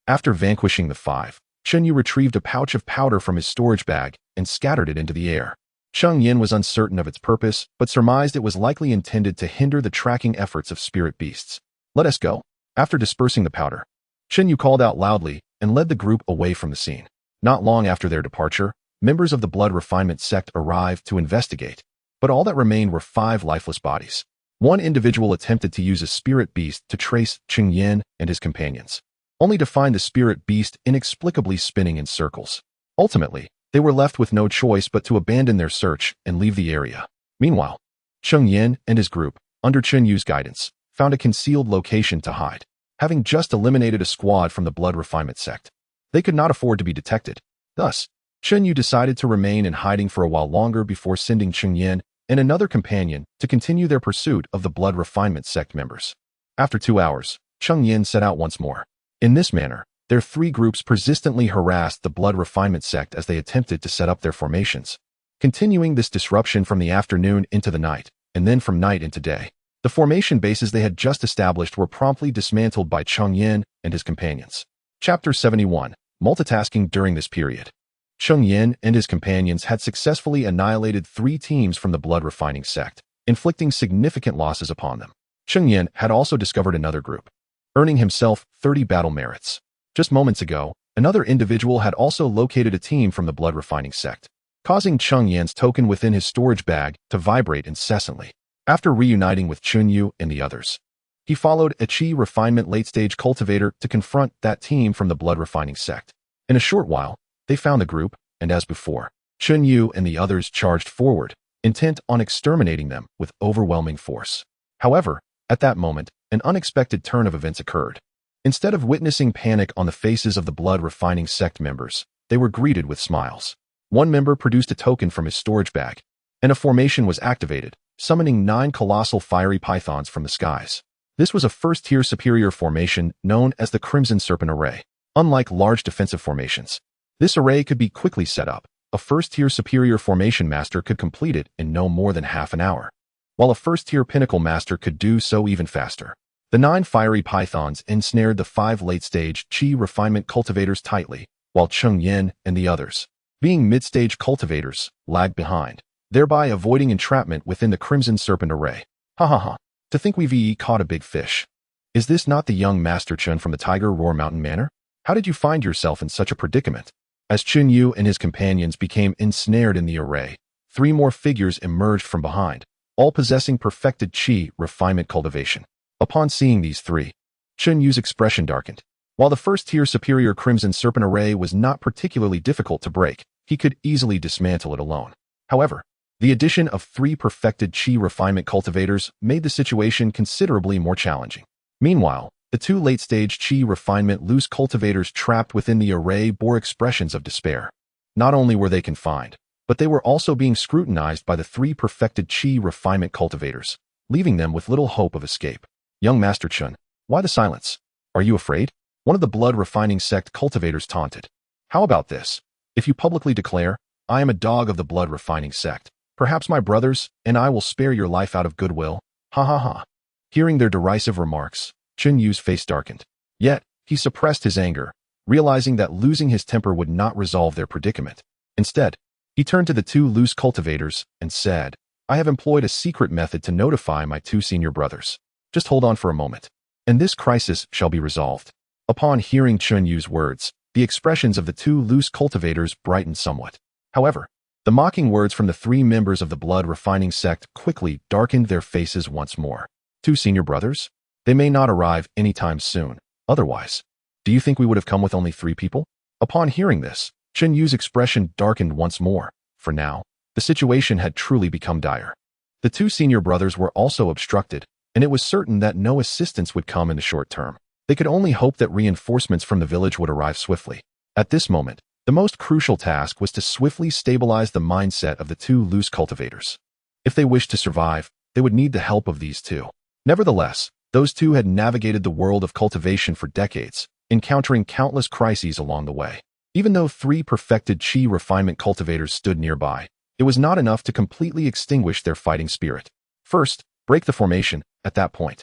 After vanquishing the 5, Cheng Yan retrieved a pouch of powder from his storage bag and scattered it into the air. Cheng Yan was uncertain of its purpose, but surmised it was likely intended to hinder the tracking efforts of spirit beasts. Let us go. After dispersing the powder, Cheng Yan called out loudly and led the group away from the scene. Not long after their departure, members of the blood refinement sect arrived to investigate, but all that remained were 5 lifeless bodies. One individual attempted to use a spirit beast to trace Cheng Yan and his companions, only to find the spirit beast inexplicably spinning in circles. Ultimately, they were left with no choice but to abandon their search and leave the area. Meanwhile, Cheng Yan and his group, under Cheng Yan's guidance, found a concealed location to hide. Having just eliminated a squad from the blood refinement sect, they could not afford to be detected. Thus, Cheng Yu decided to remain in hiding for a while longer before sending Cheng Yan and another companion to continue their pursuit of the blood refinement sect members. After 2 hours, Cheng Yan set out once more. In this manner, their three groups persistently harassed the blood refinement sect as they attempted to set up their formations. Continuing this disruption from the afternoon into the night, and then from night into day. The formation bases they had just established were promptly dismantled by Cheng Yan and his companions. Chapter 71. Multitasking during this period. Cheng Yan and his companions had successfully annihilated 3 teams from the blood refining sect, inflicting significant losses upon them. Cheng Yan had also discovered another group, earning himself 30 battle merits. Just moments ago, another individual had also located a team from the blood refining sect, causing Cheng Yan's token within his storage bag to vibrate incessantly. After reuniting with Chun Yu and the others, he followed a Qi refinement late-stage cultivator to confront that team from the blood refining sect. In a short while, they found the group, and as before, Chun Yu and the others charged forward, intent on exterminating them with overwhelming force. However, at that moment, an unexpected turn of events occurred. Instead of witnessing panic on the faces of the blood refining sect members, they were greeted with smiles. One member produced a token from his storage bag, and a formation was activated, summoning 9 colossal fiery pythons from the skies. This was a first-tier superior formation known as the Crimson Serpent Array. Unlike large defensive formations, this array could be quickly set up. A first-tier superior formation master could complete it in no more than half an hour, while a first-tier pinnacle master could do so even faster. The 9 fiery pythons ensnared the 5 late-stage Qi refinement cultivators tightly, while Cheng Yan and the others, being mid-stage cultivators, lagged behind, thereby avoiding entrapment within the Crimson Serpent Array. Ha ha ha. To think we've caught a big fish. Is this not the young Master Chun from the Tiger Roar Mountain Manor? How did you find yourself in such a predicament? As Chun Yu and his companions became ensnared in the array, 3 more figures emerged from behind, all possessing perfected Qi refinement cultivation. Upon seeing these 3, Chun Yu's expression darkened. While the first-tier superior Crimson Serpent Array was not particularly difficult to break, he could easily dismantle it alone. However, the addition of 3 perfected Qi refinement cultivators made the situation considerably more challenging. Meanwhile, the 2 late-stage Qi refinement loose cultivators trapped within the array bore expressions of despair. Not only were they confined, but they were also being scrutinized by the 3 perfected Qi refinement cultivators, leaving them with little hope of escape. Young Master Chun, why the silence? Are you afraid? One of the blood refining sect cultivators taunted. How about this? If you publicly declare, I am a dog of the blood refining sect, perhaps my brothers and I will spare your life out of goodwill. Ha ha ha. Hearing their derisive remarks, Chun Yu's face darkened. Yet, he suppressed his anger, realizing that losing his temper would not resolve their predicament. Instead, he turned to the 2 loose cultivators and said, I have employed a secret method to notify my 2 senior brothers. Just hold on for a moment, and this crisis shall be resolved. Upon hearing Chun Yu's words, the expressions of the 2 loose cultivators brightened somewhat. However, the mocking words from the 3 members of the blood refining sect quickly darkened their faces once more. 2 senior brothers? They may not arrive anytime soon. Otherwise, do you think we would have come with only 3 people? Upon hearing this, Chun Yu's expression darkened once more. For now, the situation had truly become dire. The 2 senior brothers were also obstructed, and it was certain that no assistance would come in the short term. They could only hope that reinforcements from the village would arrive swiftly. At this moment, the most crucial task was to swiftly stabilize the mindset of the 2 loose cultivators. If they wished to survive, they would need the help of these 2. Nevertheless, those 2 had navigated the world of cultivation for decades, encountering countless crises along the way. Even though 3 perfected Qi refinement cultivators stood nearby, it was not enough to completely extinguish their fighting spirit. First, break the formation. At that point,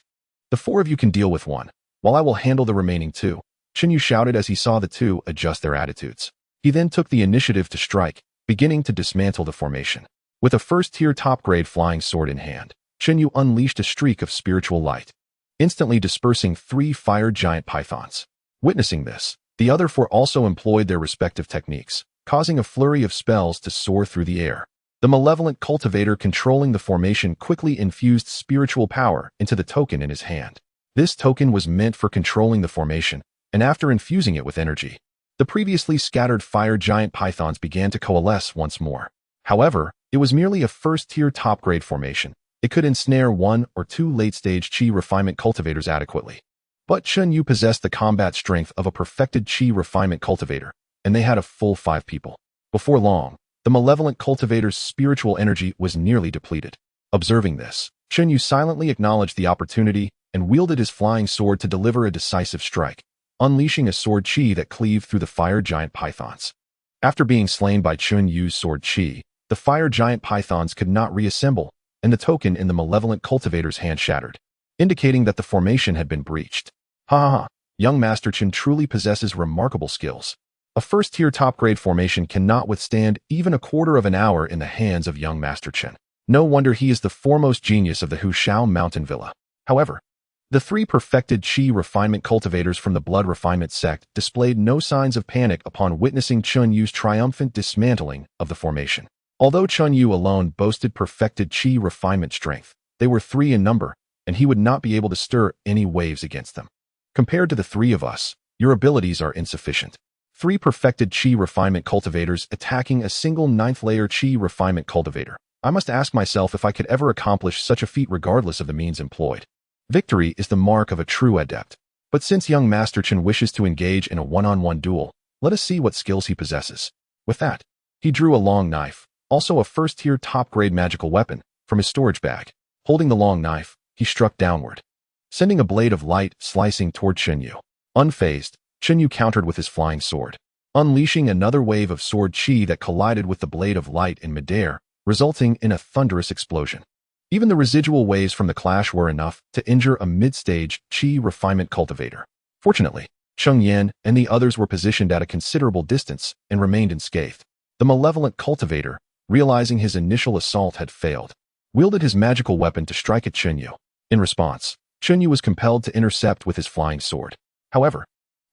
the 4 of you can deal with 1, while I will handle the remaining 2, Chun Yu shouted as he saw the 2 adjust their attitudes. He then took the initiative to strike, beginning to dismantle the formation. With a first-tier top-grade flying sword in hand, Chun Yu unleashed a streak of spiritual light, instantly dispersing 3 fire giant pythons. Witnessing this, the other 4 also employed their respective techniques, causing a flurry of spells to soar through the air. The malevolent cultivator controlling the formation quickly infused spiritual power into the token in his hand. This token was meant for controlling the formation, and after infusing it with energy, the previously scattered fire giant pythons began to coalesce once more. However, it was merely a first-tier top-grade formation. It could ensnare 1 or 2 late-stage Qi refinement cultivators adequately. But Chun Yu possessed the combat strength of a perfected Qi refinement cultivator, and they had a full 5 people. Before long, the malevolent cultivator's spiritual energy was nearly depleted. Observing this, Cheng Yan silently acknowledged the opportunity and wielded his flying sword to deliver a decisive strike, unleashing a sword chi that cleaved through the fire giant pythons. After being slain by Cheng Yan's sword chi, the fire giant pythons could not reassemble, and the token in the malevolent cultivator's hand shattered, indicating that the formation had been breached. Ha ha ha, young Master Cheng truly possesses remarkable skills. A first-tier top-grade formation cannot withstand even a quarter of an hour in the hands of young Master Cheng. No wonder he is the foremost genius of the Hushao Mountain Villa. However, the three perfected Qi refinement cultivators from the Blood Refinement sect displayed no signs of panic upon witnessing Cheng Yan's triumphant dismantling of the formation. Although Cheng Yan alone boasted perfected Qi refinement strength, they were 3 in number, and he would not be able to stir any waves against them. Compared to the 3 of us, your abilities are insufficient. 3 perfected Qi refinement cultivators attacking a single 9th-layer Qi refinement cultivator. I must ask myself if I could ever accomplish such a feat regardless of the means employed. Victory is the mark of a true adept. But since young Master Cheng wishes to engage in a one-on-one duel, let us see what skills he possesses. With that, he drew a long knife, also a first-tier top-grade magical weapon, from his storage bag. Holding the long knife, he struck downward, sending a blade of light slicing toward Cheng Yan. Unfazed, Cheng Yan countered with his flying sword, unleashing another wave of sword chi that collided with the blade of light in midair, resulting in a thunderous explosion. Even the residual waves from the clash were enough to injure a mid-stage Qi refinement cultivator. Fortunately, Cheng Yan and the others were positioned at a considerable distance and remained unscathed. The malevolent cultivator, realizing his initial assault had failed, wielded his magical weapon to strike at Cheng Yan. In response, Cheng Yan was compelled to intercept with his flying sword. However,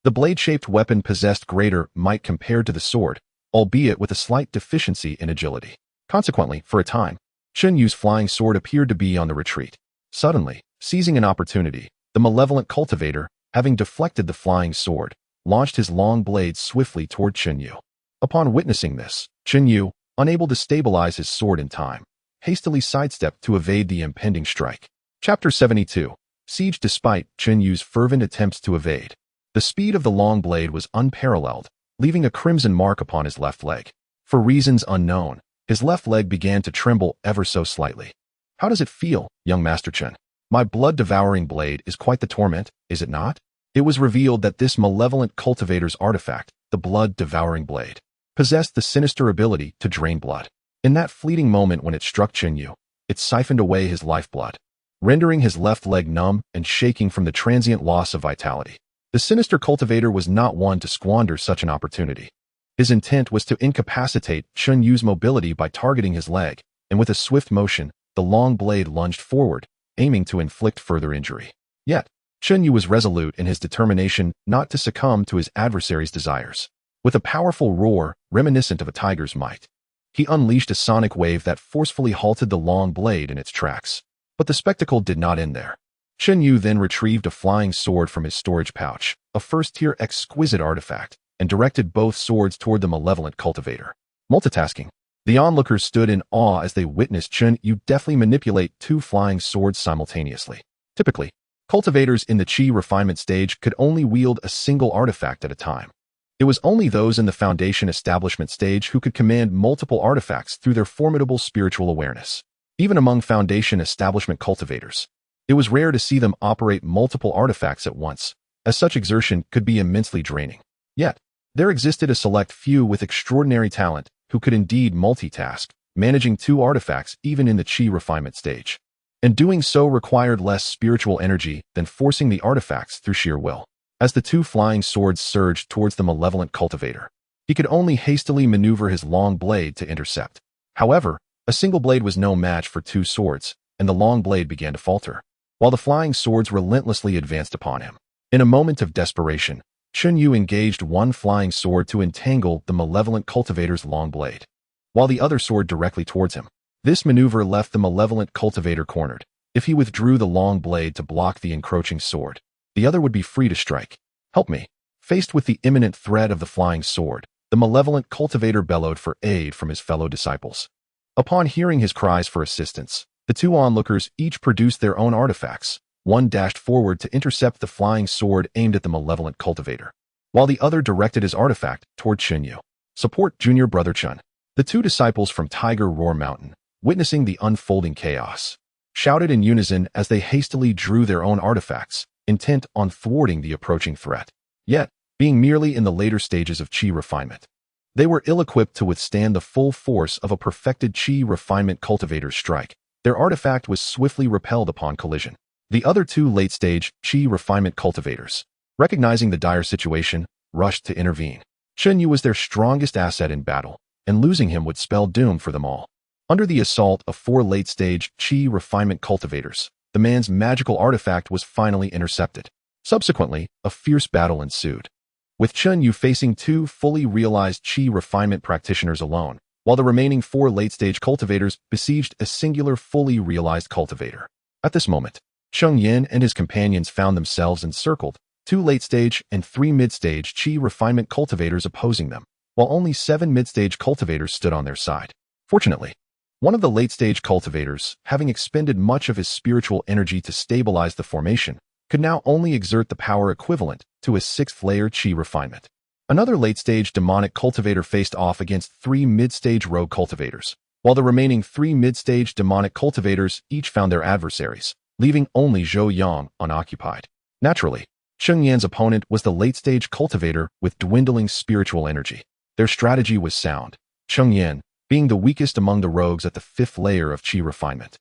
the blade-shaped weapon possessed greater might compared to the sword, albeit with a slight deficiency in agility. Consequently, for a time, Cheng Yan's flying sword appeared to be on the retreat. Suddenly, seizing an opportunity, the malevolent cultivator, having deflected the flying sword, launched his long blade swiftly toward Cheng Yan. Upon witnessing this, Cheng Yan, unable to stabilize his sword in time, hastily sidestepped to evade the impending strike. Chapter 72. Siege. Despite Cheng Yan's fervent attempts to evade, the speed of the long blade was unparalleled, leaving a crimson mark upon his left leg. For reasons unknown, his left leg began to tremble ever so slightly. How does it feel, young Master Cheng? My blood-devouring blade is quite the torment, is it not? It was revealed that this malevolent cultivator's artifact, the blood-devouring blade, possessed the sinister ability to drain blood. In that fleeting moment when it struck Cheng Yan, it siphoned away his lifeblood, rendering his left leg numb and shaking from the transient loss of vitality. The sinister cultivator was not one to squander such an opportunity. His intent was to incapacitate Cheng Yan's mobility by targeting his leg, and with a swift motion, the long blade lunged forward, aiming to inflict further injury. Yet, Cheng Yan was resolute in his determination not to succumb to his adversary's desires. With a powerful roar, reminiscent of a tiger's might, he unleashed a sonic wave that forcefully halted the long blade in its tracks. But the spectacle did not end there. Cheng Yan then retrieved a flying sword from his storage pouch, a first-tier exquisite artifact, and directed both swords toward the malevolent cultivator. Multitasking, the onlookers stood in awe as they witnessed Cheng Yan deftly manipulate 2 flying swords simultaneously. Typically, cultivators in the Qi refinement stage could only wield a single artifact at a time. It was only those in the Foundation establishment stage who could command multiple artifacts through their formidable spiritual awareness. Even among Foundation establishment cultivators, it was rare to see them operate multiple artifacts at once, as such exertion could be immensely draining. Yet, there existed a select few with extraordinary talent who could indeed multitask, managing 2 artifacts even in the Qi refinement stage. And doing so required less spiritual energy than forcing the artifacts through sheer will. As the 2 flying swords surged towards the malevolent cultivator, he could only hastily maneuver his long blade to intercept. However, a single blade was no match for 2 swords, and the long blade began to falter, while the flying swords relentlessly advanced upon him. In a moment of desperation, Cheng Yan engaged one flying sword to entangle the malevolent cultivator's long blade, while the other soared directly towards him. This maneuver left the malevolent cultivator cornered. If he withdrew the long blade to block the encroaching sword, the other would be free to strike. Help me. Faced with the imminent threat of the flying sword, the malevolent cultivator bellowed for aid from his fellow disciples. Upon hearing his cries for assistance, the 2 onlookers each produced their own artifacts. One dashed forward to intercept the flying sword aimed at the malevolent cultivator, while the other directed his artifact toward Cheng Yan. Support junior brother Chun. The two disciples from Tiger Roar Mountain, witnessing the unfolding chaos, shouted in unison as they hastily drew their own artifacts, intent on thwarting the approaching threat. Yet, being merely in the later stages of Qi refinement, they were ill-equipped to withstand the full force of a perfected Qi refinement cultivator's strike. Their artifact was swiftly repelled upon collision. The other two late-stage Qi refinement cultivators, recognizing the dire situation, rushed to intervene. Cheng Yan was their strongest asset in battle, and losing him would spell doom for them all. Under the assault of four late-stage Qi refinement cultivators, the man's magical artifact was finally intercepted. Subsequently, a fierce battle ensued, with Cheng Yan facing two fully realized Qi refinement practitioners alone, while the remaining four late-stage cultivators besieged a singular fully realized cultivator. At this moment, Cheng Yan and his companions found themselves encircled, two late-stage and three mid-stage Qi refinement cultivators opposing them, while only 7 mid-stage cultivators stood on their side. Fortunately, one of the late-stage cultivators, having expended much of his spiritual energy to stabilize the formation, could now only exert the power equivalent to a 6th-layer Qi refinement. Another late-stage demonic cultivator faced off against 3 mid-stage rogue cultivators, while the remaining 3 mid-stage demonic cultivators each found their adversaries, leaving only Zhou Yang unoccupied. Naturally, Cheng Yan's opponent was the late-stage cultivator with dwindling spiritual energy. Their strategy was sound. Cheng Yan, being the weakest among the rogues at the 5th layer of Qi refinement,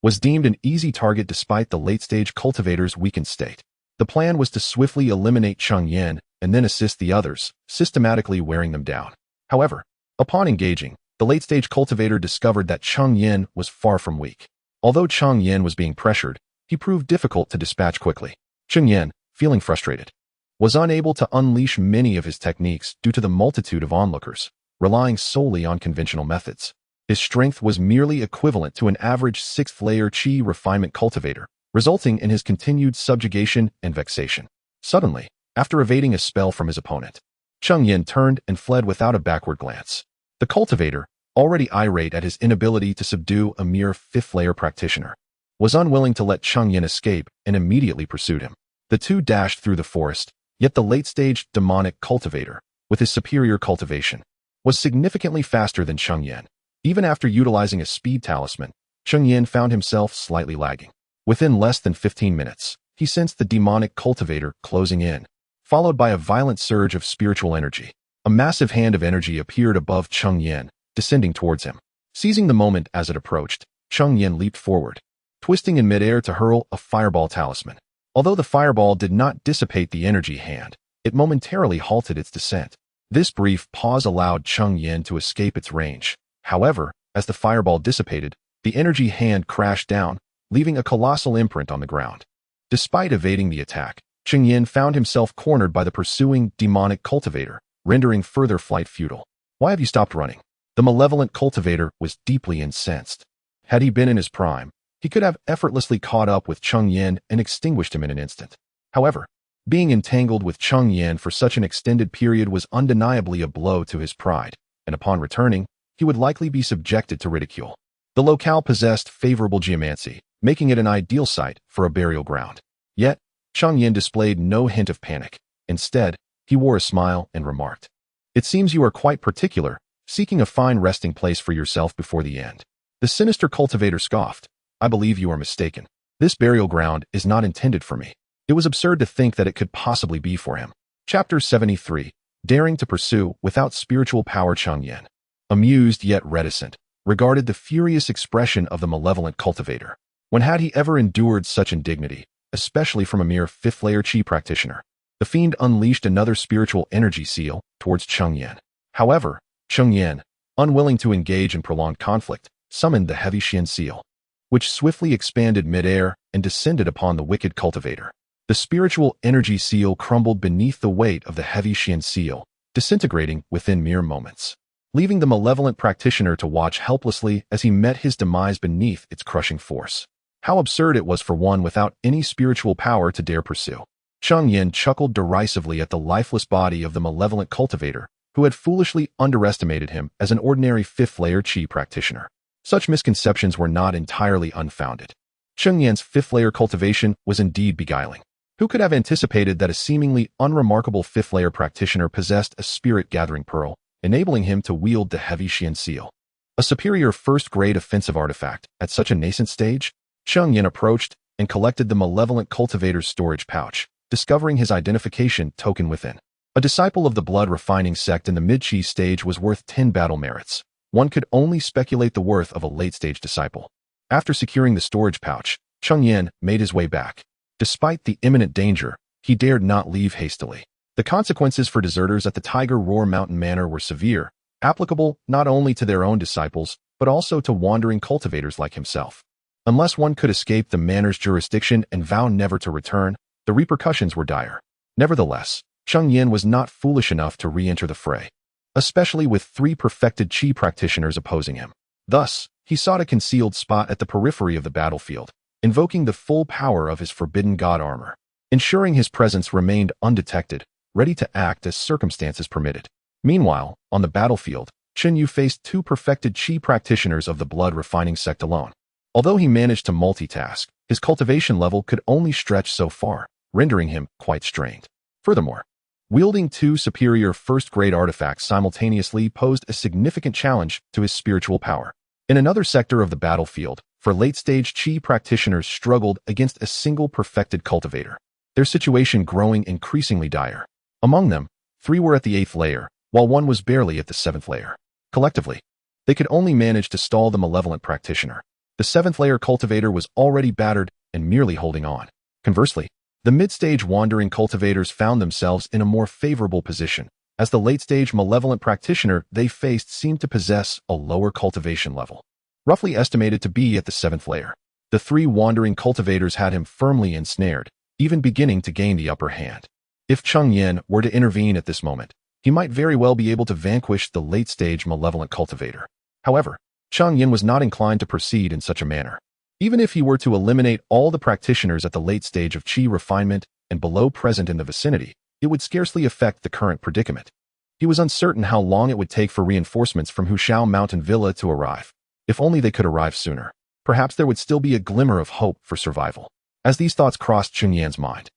was deemed an easy target despite the late-stage cultivator's weakened state. The plan was to swiftly eliminate Cheng Yan and then assist the others, systematically wearing them down. However, upon engaging, the late-stage cultivator discovered that Cheng Yan was far from weak. Although Cheng Yan was being pressured, he proved difficult to dispatch quickly. Cheng Yan, feeling frustrated, was unable to unleash many of his techniques due to the multitude of onlookers, relying solely on conventional methods. His strength was merely equivalent to an average 6th-layer Qi refinement cultivator, resulting in his continued subjugation and vexation. Suddenly, after evading a spell from his opponent, Cheng Yan turned and fled without a backward glance. The cultivator, already irate at his inability to subdue a mere 5th-layer practitioner, was unwilling to let Cheng Yan escape and immediately pursued him. The two dashed through the forest, yet the late-stage demonic cultivator, with his superior cultivation, was significantly faster than Cheng Yan. Even after utilizing a speed talisman, Cheng Yan found himself slightly lagging. Within less than 15 minutes, he sensed the demonic cultivator closing in, followed by a violent surge of spiritual energy. A massive hand of energy appeared above Cheng Yan, descending towards him. Seizing the moment as it approached, Cheng Yan leaped forward, twisting in midair to hurl a fireball talisman. Although the fireball did not dissipate the energy hand, it momentarily halted its descent. This brief pause allowed Cheng Yan to escape its range. However, as the fireball dissipated, the energy hand crashed down, leaving a colossal imprint on the ground. Despite evading the attack, Cheng Yan found himself cornered by the pursuing demonic cultivator, rendering further flight futile. "Why have you stopped running?" The malevolent cultivator was deeply incensed. Had he been in his prime, he could have effortlessly caught up with Cheng Yan and extinguished him in an instant. However, being entangled with Cheng Yan for such an extended period was undeniably a blow to his pride, and upon returning, he would likely be subjected to ridicule. The locale possessed favorable geomancy, making it an ideal site for a burial ground. Yet, Cheng Yan displayed no hint of panic. Instead, he wore a smile and remarked, "It seems you are quite particular, seeking a fine resting place for yourself before the end." The sinister cultivator scoffed, "I believe you are mistaken. This burial ground is not intended for me." It was absurd to think that it could possibly be for him. Chapter 73. Daring to pursue without spiritual power. Cheng Yan, amused yet reticent, regarded the furious expression of the malevolent cultivator. When had he ever endured such indignity, especially from a mere 5th-layer Qi practitioner? The fiend unleashed another spiritual energy seal towards Cheng Yan. However, Cheng Yan, unwilling to engage in prolonged conflict, summoned the heavy xianxia, which swiftly expanded midair and descended upon the wicked cultivator. The spiritual energy seal crumbled beneath the weight of the heavy xianxia, disintegrating within mere moments, leaving the malevolent practitioner to watch helplessly as he met his demise beneath its crushing force. How absurd it was for one without any spiritual power to dare pursue. Cheng Yan chuckled derisively at the lifeless body of the malevolent cultivator, who had foolishly underestimated him as an ordinary 5th-layer Qi practitioner. Such misconceptions were not entirely unfounded. Cheng Yan's 5th-layer cultivation was indeed beguiling. Who could have anticipated that a seemingly unremarkable 5th-layer practitioner possessed a spirit-gathering pearl, enabling him to wield the heavy xianxia, a superior first-grade offensive artifact. At such a nascent stage, Cheng Yan approached and collected the malevolent cultivator's storage pouch, discovering his identification token within. A disciple of the blood-refining sect in the mid-chi stage was worth 10 battle merits. One could only speculate the worth of a late-stage disciple. After securing the storage pouch, Cheng Yan made his way back. Despite the imminent danger, he dared not leave hastily. The consequences for deserters at the Tiger Roar Mountain Manor were severe, applicable not only to their own disciples, but also to wandering cultivators like himself. Unless one could escape the manor's jurisdiction and vow never to return, the repercussions were dire. Nevertheless, Cheng Yan was not foolish enough to re-enter the fray, especially with 3 perfected Qi practitioners opposing him. Thus, he sought a concealed spot at the periphery of the battlefield, invoking the full power of his forbidden god armor, ensuring his presence remained undetected, ready to act as circumstances permitted. Meanwhile, on the battlefield, Chen Yu faced 2 perfected Qi practitioners of the blood-refining sect alone. Although he managed to multitask, his cultivation level could only stretch so far, rendering him quite strained. Furthermore, wielding 2 superior first-grade artifacts simultaneously posed a significant challenge to his spiritual power. In another sector of the battlefield, for late-stage Qi practitioners struggled against a single perfected cultivator, their situation growing increasingly dire. Among them, 3 were at the 8th layer, while 1 was barely at the 7th layer. Collectively, they could only manage to stall the malevolent practitioner. The 7th layer cultivator was already battered and merely holding on. Conversely, the mid-stage wandering cultivators found themselves in a more favorable position, as the late-stage malevolent practitioner they faced seemed to possess a lower cultivation level, roughly estimated to be at the 7th layer. The 3 wandering cultivators had him firmly ensnared, even beginning to gain the upper hand. If Cheng Yan were to intervene at this moment, he might very well be able to vanquish the late-stage malevolent cultivator. However, Cheng Yan was not inclined to proceed in such a manner. Even if he were to eliminate all the practitioners at the late stage of Qi refinement and below present in the vicinity, it would scarcely affect the current predicament. He was uncertain how long it would take for reinforcements from Hushao Mountain Villa to arrive. If only they could arrive sooner, perhaps there would still be a glimmer of hope for survival. As these thoughts crossed Cheng Yan's mind,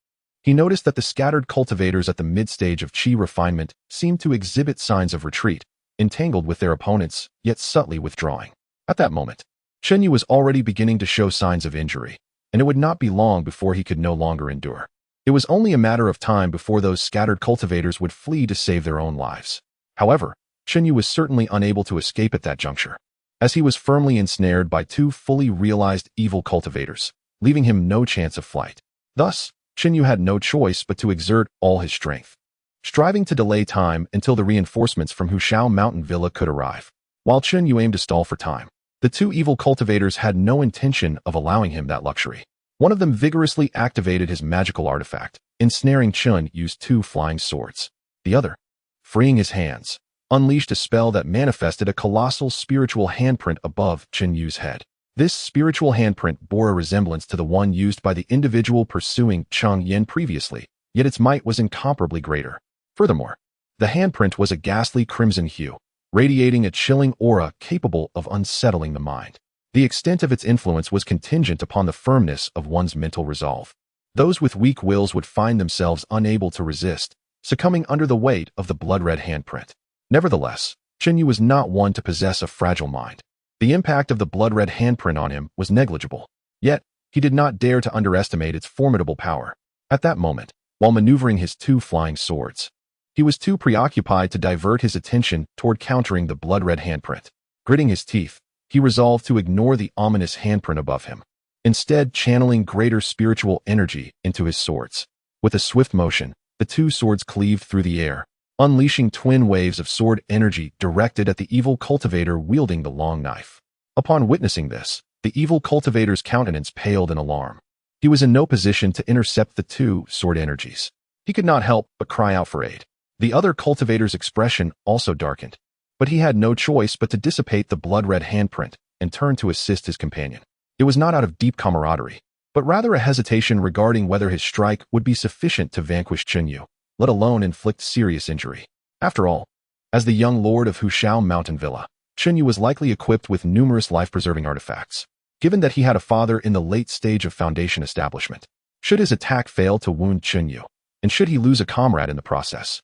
he noticed that the scattered cultivators at the mid-stage of Qi refinement seemed to exhibit signs of retreat, entangled with their opponents, yet subtly withdrawing. At that moment, Chen Yu was already beginning to show signs of injury, and it would not be long before he could no longer endure. It was only a matter of time before those scattered cultivators would flee to save their own lives. However, Chen Yu was certainly unable to escape at that juncture, as he was firmly ensnared by 2 fully realized evil cultivators, leaving him no chance of flight. Thus, Chen Yu had no choice but to exert all his strength, striving to delay time until the reinforcements from Hushao Mountain Villa could arrive. While Chen Yu aimed to stall for time, the 2 evil cultivators had no intention of allowing him that luxury. One of them vigorously activated his magical artifact, ensnaring Chen Yu's 2 flying swords. The other, freeing his hands, unleashed a spell that manifested a colossal spiritual handprint above Chen Yu's head. This spiritual handprint bore a resemblance to the one used by the individual pursuing Cheng Yan previously, yet its might was incomparably greater. Furthermore, the handprint was a ghastly crimson hue, radiating a chilling aura capable of unsettling the mind. The extent of its influence was contingent upon the firmness of one's mental resolve. Those with weak wills would find themselves unable to resist, succumbing under the weight of the blood-red handprint. Nevertheless, Chen Yu was not one to possess a fragile mind. The impact of the blood-red handprint on him was negligible, yet he did not dare to underestimate its formidable power. At that moment, while maneuvering his 2 flying swords, he was too preoccupied to divert his attention toward countering the blood-red handprint. Gritting his teeth, he resolved to ignore the ominous handprint above him, instead channeling greater spiritual energy into his swords. With a swift motion, the 2 swords cleaved through the air, unleashing twin waves of sword energy directed at the evil cultivator wielding the long knife. Upon witnessing this, the evil cultivator's countenance paled in alarm. He was in no position to intercept the 2 sword energies. He could not help but cry out for aid. The other cultivator's expression also darkened, but he had no choice but to dissipate the blood-red handprint and turn to assist his companion. It was not out of deep camaraderie, but rather a hesitation regarding whether his strike would be sufficient to vanquish Chen Yu, let alone inflict serious injury. After all, as the young lord of Hushao Mountain Villa, Chen Yu was likely equipped with numerous life-preserving artifacts, given that he had a father in the late stage of Foundation establishment. Should his attack fail to wound Chen Yu, and should he lose a comrade in the process,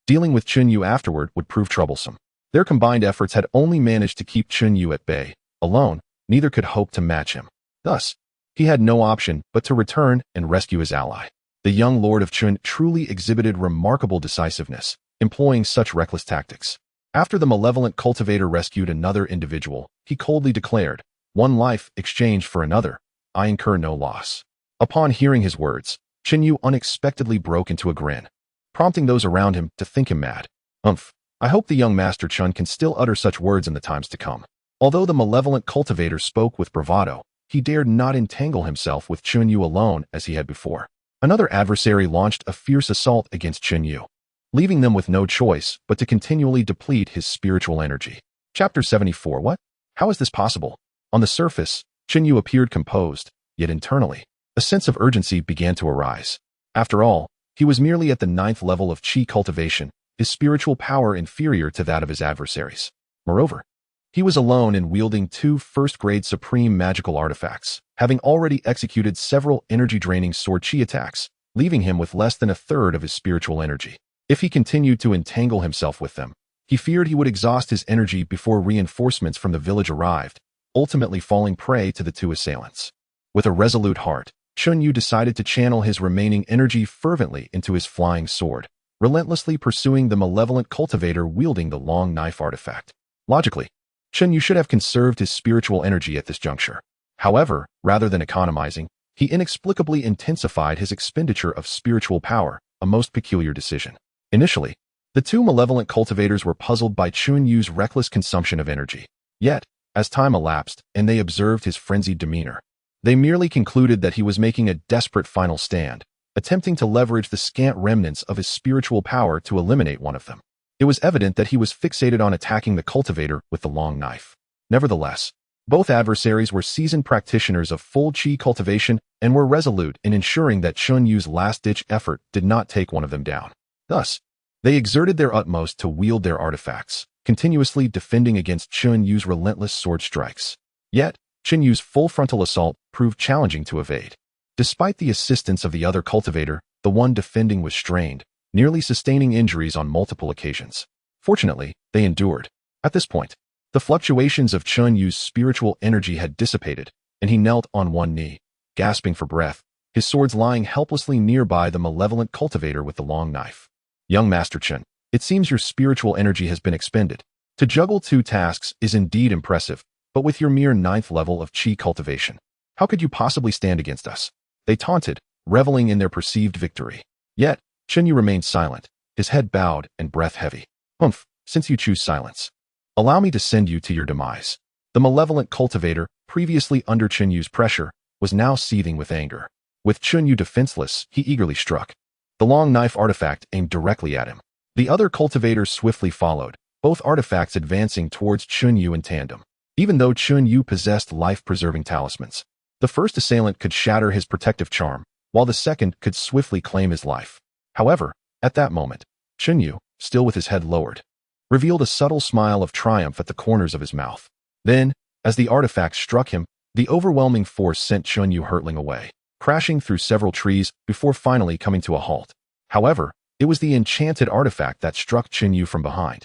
dealing with Chen Yu afterward would prove troublesome. Their combined efforts had only managed to keep Cheng Yan at bay. Alone, neither could hope to match him. Thus, he had no option but to return and rescue his ally. The young Lord of Chun truly exhibited remarkable decisiveness, employing such reckless tactics. After the malevolent cultivator rescued another individual, he coldly declared, "One life exchanged for another, I incur no loss." Upon hearing his words, Cheng Yan unexpectedly broke into a grin, prompting those around him to think him mad. I hope the young Master Chun can still utter such words in the times to come. Although the malevolent cultivator spoke with bravado, he dared not entangle himself with Cheng Yan alone as he had before. Another adversary launched a fierce assault against Cheng Yan, leaving them with no choice but to continually deplete his spiritual energy. Chapter 74. What? How is this possible? On the surface, Cheng Yan appeared composed, yet internally, a sense of urgency began to arise. After all, he was merely at the 9th level of Qi cultivation, his spiritual power inferior to that of his adversaries. Moreover, he was alone in wielding 2 first-grade supreme magical artifacts, having already executed several energy-draining sword Qi attacks, leaving him with less than a third of his spiritual energy. If he continued to entangle himself with them, he feared he would exhaust his energy before reinforcements from the village arrived, ultimately falling prey to the 2 assailants. With a resolute heart, Cheng Yan decided to channel his remaining energy fervently into his flying sword, relentlessly pursuing the malevolent cultivator wielding the long knife artifact. Logically, Cheng Yan should have conserved his spiritual energy at this juncture. However, rather than economizing, he inexplicably intensified his expenditure of spiritual power, a most peculiar decision. Initially, the 2 malevolent cultivators were puzzled by Cheng Yan's reckless consumption of energy. Yet, as time elapsed and they observed his frenzied demeanor, they merely concluded that he was making a desperate final stand, attempting to leverage the scant remnants of his spiritual power to eliminate one of them. It was evident that he was fixated on attacking the cultivator with the long knife. Nevertheless, both adversaries were seasoned practitioners of full Qi cultivation and were resolute in ensuring that Cheng Yan's last-ditch effort did not take one of them down. Thus, they exerted their utmost to wield their artifacts, continuously defending against Cheng Yan's relentless sword strikes. Yet, Cheng Yan's full frontal assault proved challenging to evade. Despite the assistance of the other cultivator, the one defending was strained, nearly sustaining injuries on multiple occasions. Fortunately, they endured. At this point, the fluctuations of Cheng Yan's spiritual energy had dissipated, and he knelt on one knee, gasping for breath, his swords lying helplessly nearby the malevolent cultivator with the long knife. Young Master Chen, it seems your spiritual energy has been expended. To juggle 2 tasks is indeed impressive, but with your mere 9th level of Qi cultivation, how could you possibly stand against us? They taunted, reveling in their perceived victory. Yet, Cheng Yan remained silent, his head bowed and breath heavy. Since you choose silence, allow me to send you to your demise. The malevolent cultivator, previously under Cheng Yan's pressure, was now seething with anger. With Cheng Yan defenseless, he eagerly struck. The long knife artifact aimed directly at him. The other cultivators swiftly followed, both artifacts advancing towards Cheng Yan in tandem. Even though Cheng Yan possessed life-preserving talismans, the first assailant could shatter his protective charm, while the second could swiftly claim his life. However, at that moment, Cheng Yan, still with his head lowered, revealed a subtle smile of triumph at the corners of his mouth. Then, as the artifact struck him, the overwhelming force sent Cheng Yan hurtling away, crashing through several trees before finally coming to a halt. However, it was the enchanted artifact that struck Cheng Yan from behind.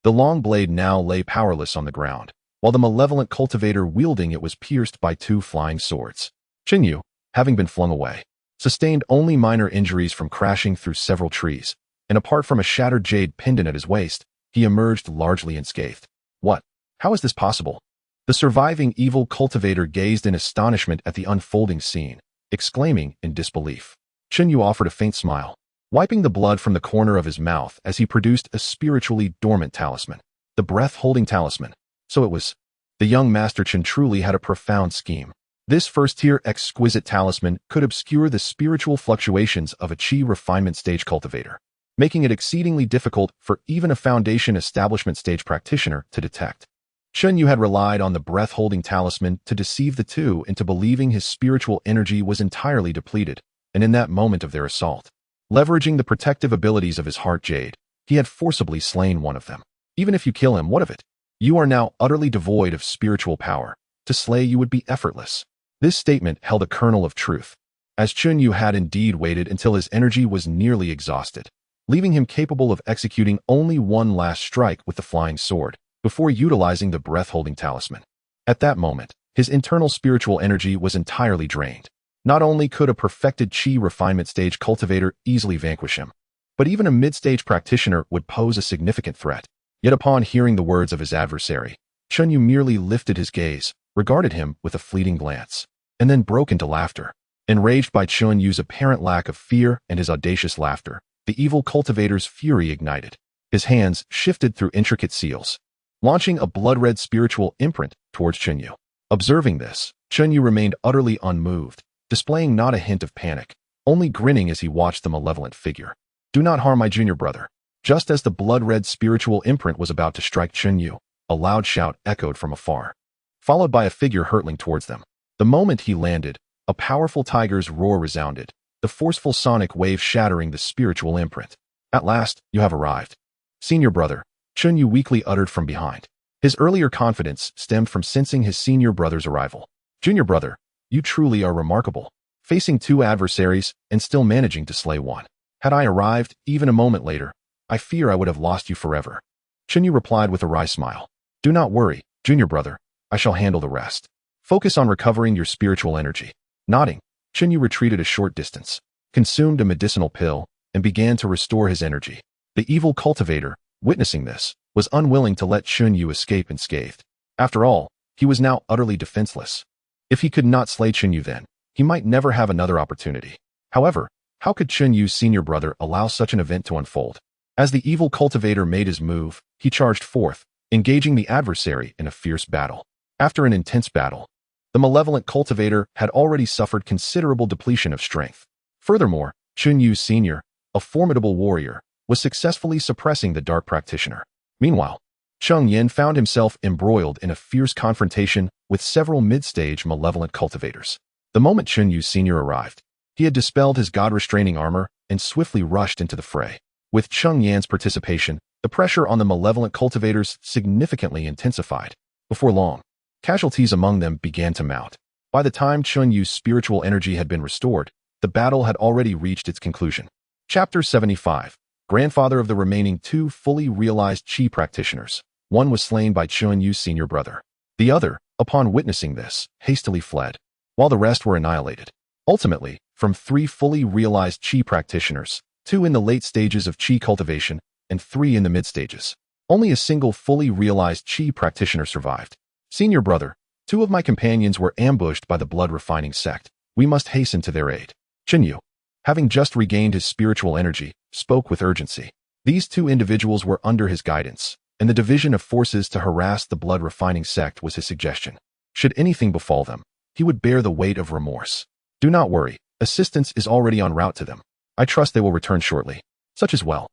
The long blade now lay powerless on the ground, while the malevolent cultivator wielding it was pierced by 2 flying swords. Cheng Yan, having been flung away, sustained only minor injuries from crashing through several trees, and apart from a shattered jade pendant at his waist, he emerged largely unscathed. What? How is this possible? The surviving evil cultivator gazed in astonishment at the unfolding scene, exclaiming in disbelief. Cheng Yan offered a faint smile, wiping the blood from the corner of his mouth as he produced a spiritually dormant talisman. The breath-holding talisman. So it was. The young Master Chen truly had a profound scheme. This first-tier exquisite talisman could obscure the spiritual fluctuations of a Qi refinement stage cultivator, making it exceedingly difficult for even a foundation establishment stage practitioner to detect. Cheng Yan had relied on the breath-holding talisman to deceive the 2 into believing his spiritual energy was entirely depleted, and in that moment of their assault, leveraging the protective abilities of his heart jade, he had forcibly slain one of them. Even if you kill him, what of it? You are now utterly devoid of spiritual power. To slay you would be effortless. This statement held a kernel of truth, as Cheng Yan had indeed waited until his energy was nearly exhausted. leaving him capable of executing only one last strike with the flying sword, before utilizing the breath-holding talisman. At that moment, his internal spiritual energy was entirely drained. Not only could a perfected Qi refinement stage cultivator easily vanquish him, but even a mid-stage practitioner would pose a significant threat. Yet upon hearing the words of his adversary, Cheng Yan merely lifted his gaze, regarded him with a fleeting glance, and then broke into laughter. Enraged by Cheng Yan's apparent lack of fear and his audacious laughter, the evil cultivator's fury ignited. His hands shifted through intricate seals, launching a blood-red spiritual imprint towards Cheng Yan. Observing this, Cheng Yan remained utterly unmoved, displaying not a hint of panic, only grinning as he watched the malevolent figure. "Do not harm my junior brother." Just as the blood-red spiritual imprint was about to strike Cheng Yan, a loud shout echoed from afar, followed by a figure hurtling towards them. The moment he landed, a powerful tiger's roar resounded, the forceful sonic wave shattering the spiritual imprint. "At last, you have arrived, senior brother," Cheng Yan weakly uttered from behind. His earlier confidence stemmed from sensing his senior brother's arrival. "Junior brother, you truly are remarkable, facing two adversaries and still managing to slay one. Had I arrived even a moment later, I fear I would have lost you forever." Cheng Yan replied with a wry smile. "Do not worry, junior brother, I shall handle the rest. Focus on recovering your spiritual energy." Nodding, Cheng Yan retreated a short distance, consumed a medicinal pill, and began to restore his energy. The evil cultivator, witnessing this, was unwilling to let Cheng Yan escape unscathed. After all, he was now utterly defenseless. If he could not slay Cheng Yan then, he might never have another opportunity. However, how could Cheng Yan's senior brother allow such an event to unfold? As the evil cultivator made his move, he charged forth, engaging the adversary in a fierce battle. After an intense battle, the malevolent cultivator had already suffered considerable depletion of strength. Furthermore, Cheng Yan Sr., a formidable warrior, was successfully suppressing the dark practitioner. Meanwhile, Cheng Yan found himself embroiled in a fierce confrontation with several mid-stage malevolent cultivators. The moment Cheng Yan Sr. arrived, he had dispelled his god-restraining armor and swiftly rushed into the fray. With Cheng Yan's participation, the pressure on the malevolent cultivators significantly intensified. Before long, casualties among them began to mount. By the time Cheng Yan's spiritual energy had been restored, the battle had already reached its conclusion. Chapter 75. Grandfather of the remaining two fully realized Qi practitioners. One was slain by Cheng Yan's senior brother. The other, upon witnessing this, hastily fled, while the rest were annihilated. Ultimately, from three fully realized Qi practitioners, two in the late stages of Qi cultivation, and three in the mid-stages, only a single fully realized Qi practitioner survived. "Senior brother, two of my companions were ambushed by the blood-refining sect. We must hasten to their aid." Cheng Yan, having just regained his spiritual energy, spoke with urgency. These two individuals were under his guidance, and the division of forces to harass the blood-refining sect was his suggestion. Should anything befall them, he would bear the weight of remorse. "Do not worry, assistance is already en route to them. I trust they will return shortly." Such as well.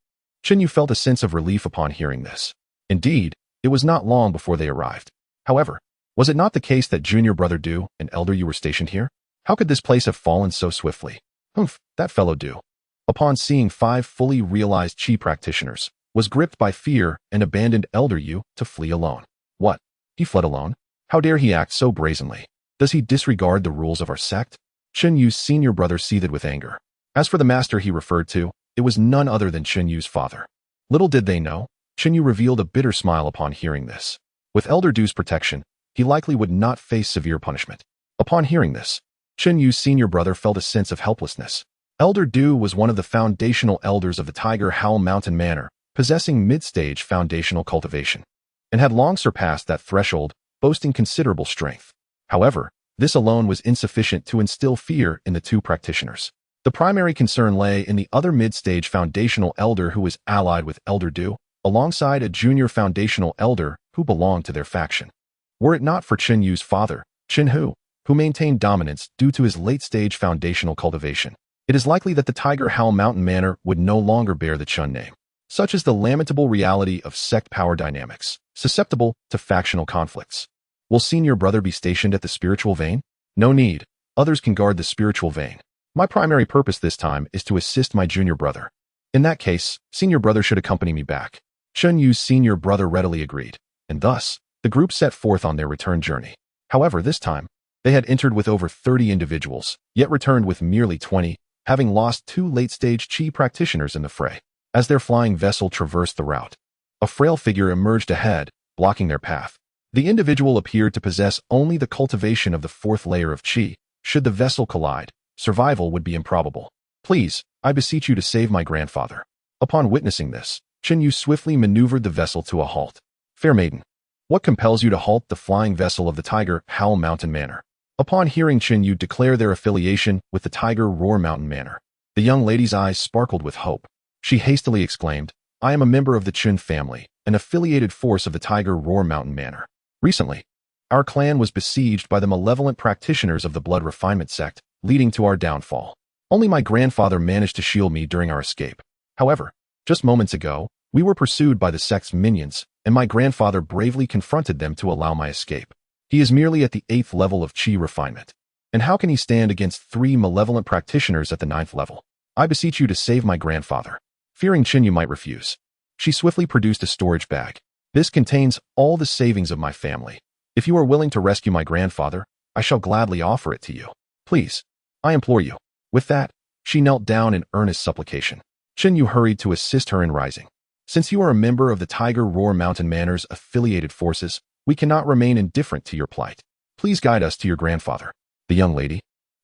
Cheng Yan felt a sense of relief upon hearing this. Indeed, it was not long before they arrived. However, was it not the case that junior brother Du and elder Yu were stationed here? How could this place have fallen so swiftly? Humph, that fellow Du, upon seeing five fully realized Qi practitioners, was gripped by fear and abandoned elder Yu to flee alone. What? He fled alone? How dare he act so brazenly? Does he disregard the rules of our sect? Cheng Yan's senior brother seethed with anger. As for the master he referred to, it was none other than Cheng Yan's father. Little did they know, Cheng Yan revealed a bitter smile upon hearing this. With elder Du's protection, he likely would not face severe punishment. Upon hearing this, Cheng Yan's senior brother felt a sense of helplessness. Elder Du was one of the foundational elders of the Tiger Howl Mountain Manor, possessing mid-stage foundational cultivation, and had long surpassed that threshold, boasting considerable strength. However, this alone was insufficient to instill fear in the two practitioners. The primary concern lay in the other mid-stage foundational elder who was allied with Elder Du, alongside a junior foundational elder who belonged to their faction. Were it not for Cheng Yan's father, Chen Hu, who maintained dominance due to his late-stage foundational cultivation, it is likely that the Tiger Howl Mountain Manor would no longer bear the Chun name. Such is the lamentable reality of sect power dynamics, susceptible to factional conflicts. Will senior brother be stationed at the spiritual vein? No need. Others can guard the spiritual vein. My primary purpose this time is to assist my junior brother. In that case, senior brother should accompany me back. Cheng Yan's senior brother readily agreed, and thus, the group set forth on their return journey. However, this time, they had entered with over 30 individuals, yet returned with merely 20, having lost two late-stage Qi practitioners in the fray. As their flying vessel traversed the route, a frail figure emerged ahead, blocking their path. The individual appeared to possess only the cultivation of the fourth layer of qi. Should the vessel collide, survival would be improbable. Please, I beseech you to save my grandfather. Upon witnessing this, Cheng Yan swiftly maneuvered the vessel to a halt. Fair maiden, what compels you to halt the flying vessel of the Tiger Howl Mountain Manor? Upon hearing Cheng Yan declare their affiliation with the Tiger Roar Mountain Manor, the young lady's eyes sparkled with hope. She hastily exclaimed, I am a member of the Chen family, an affiliated force of the Tiger Roar Mountain Manor. Recently, our clan was besieged by the malevolent practitioners of the blood refinement sect, leading to our downfall. Only my grandfather managed to shield me during our escape. However, just moments ago, we were pursued by the sect's minions, and my grandfather bravely confronted them to allow my escape. He is merely at the 8th level of qi refinement. And how can he stand against 3 malevolent practitioners at the 9th level? I beseech you to save my grandfather. Fearing Cheng Yan might refuse, she swiftly produced a storage bag. This contains all the savings of my family. If you are willing to rescue my grandfather, I shall gladly offer it to you. Please, I implore you. With that, she knelt down in earnest supplication. Cheng Yan hurried to assist her in rising. Since you are a member of the Tiger Roar Mountain Manor's affiliated forces, we cannot remain indifferent to your plight. Please guide us to your grandfather. The young lady,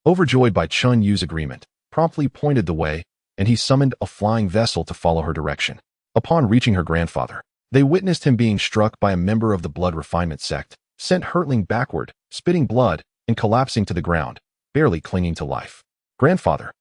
overjoyed by Cheng Yan's agreement, promptly pointed the way, and he summoned a flying vessel to follow her direction. Upon reaching her grandfather, they witnessed him being struck by a member of the blood refinement sect, sent hurtling backward, spitting blood, and collapsing to the ground, barely clinging to life. Grandfather,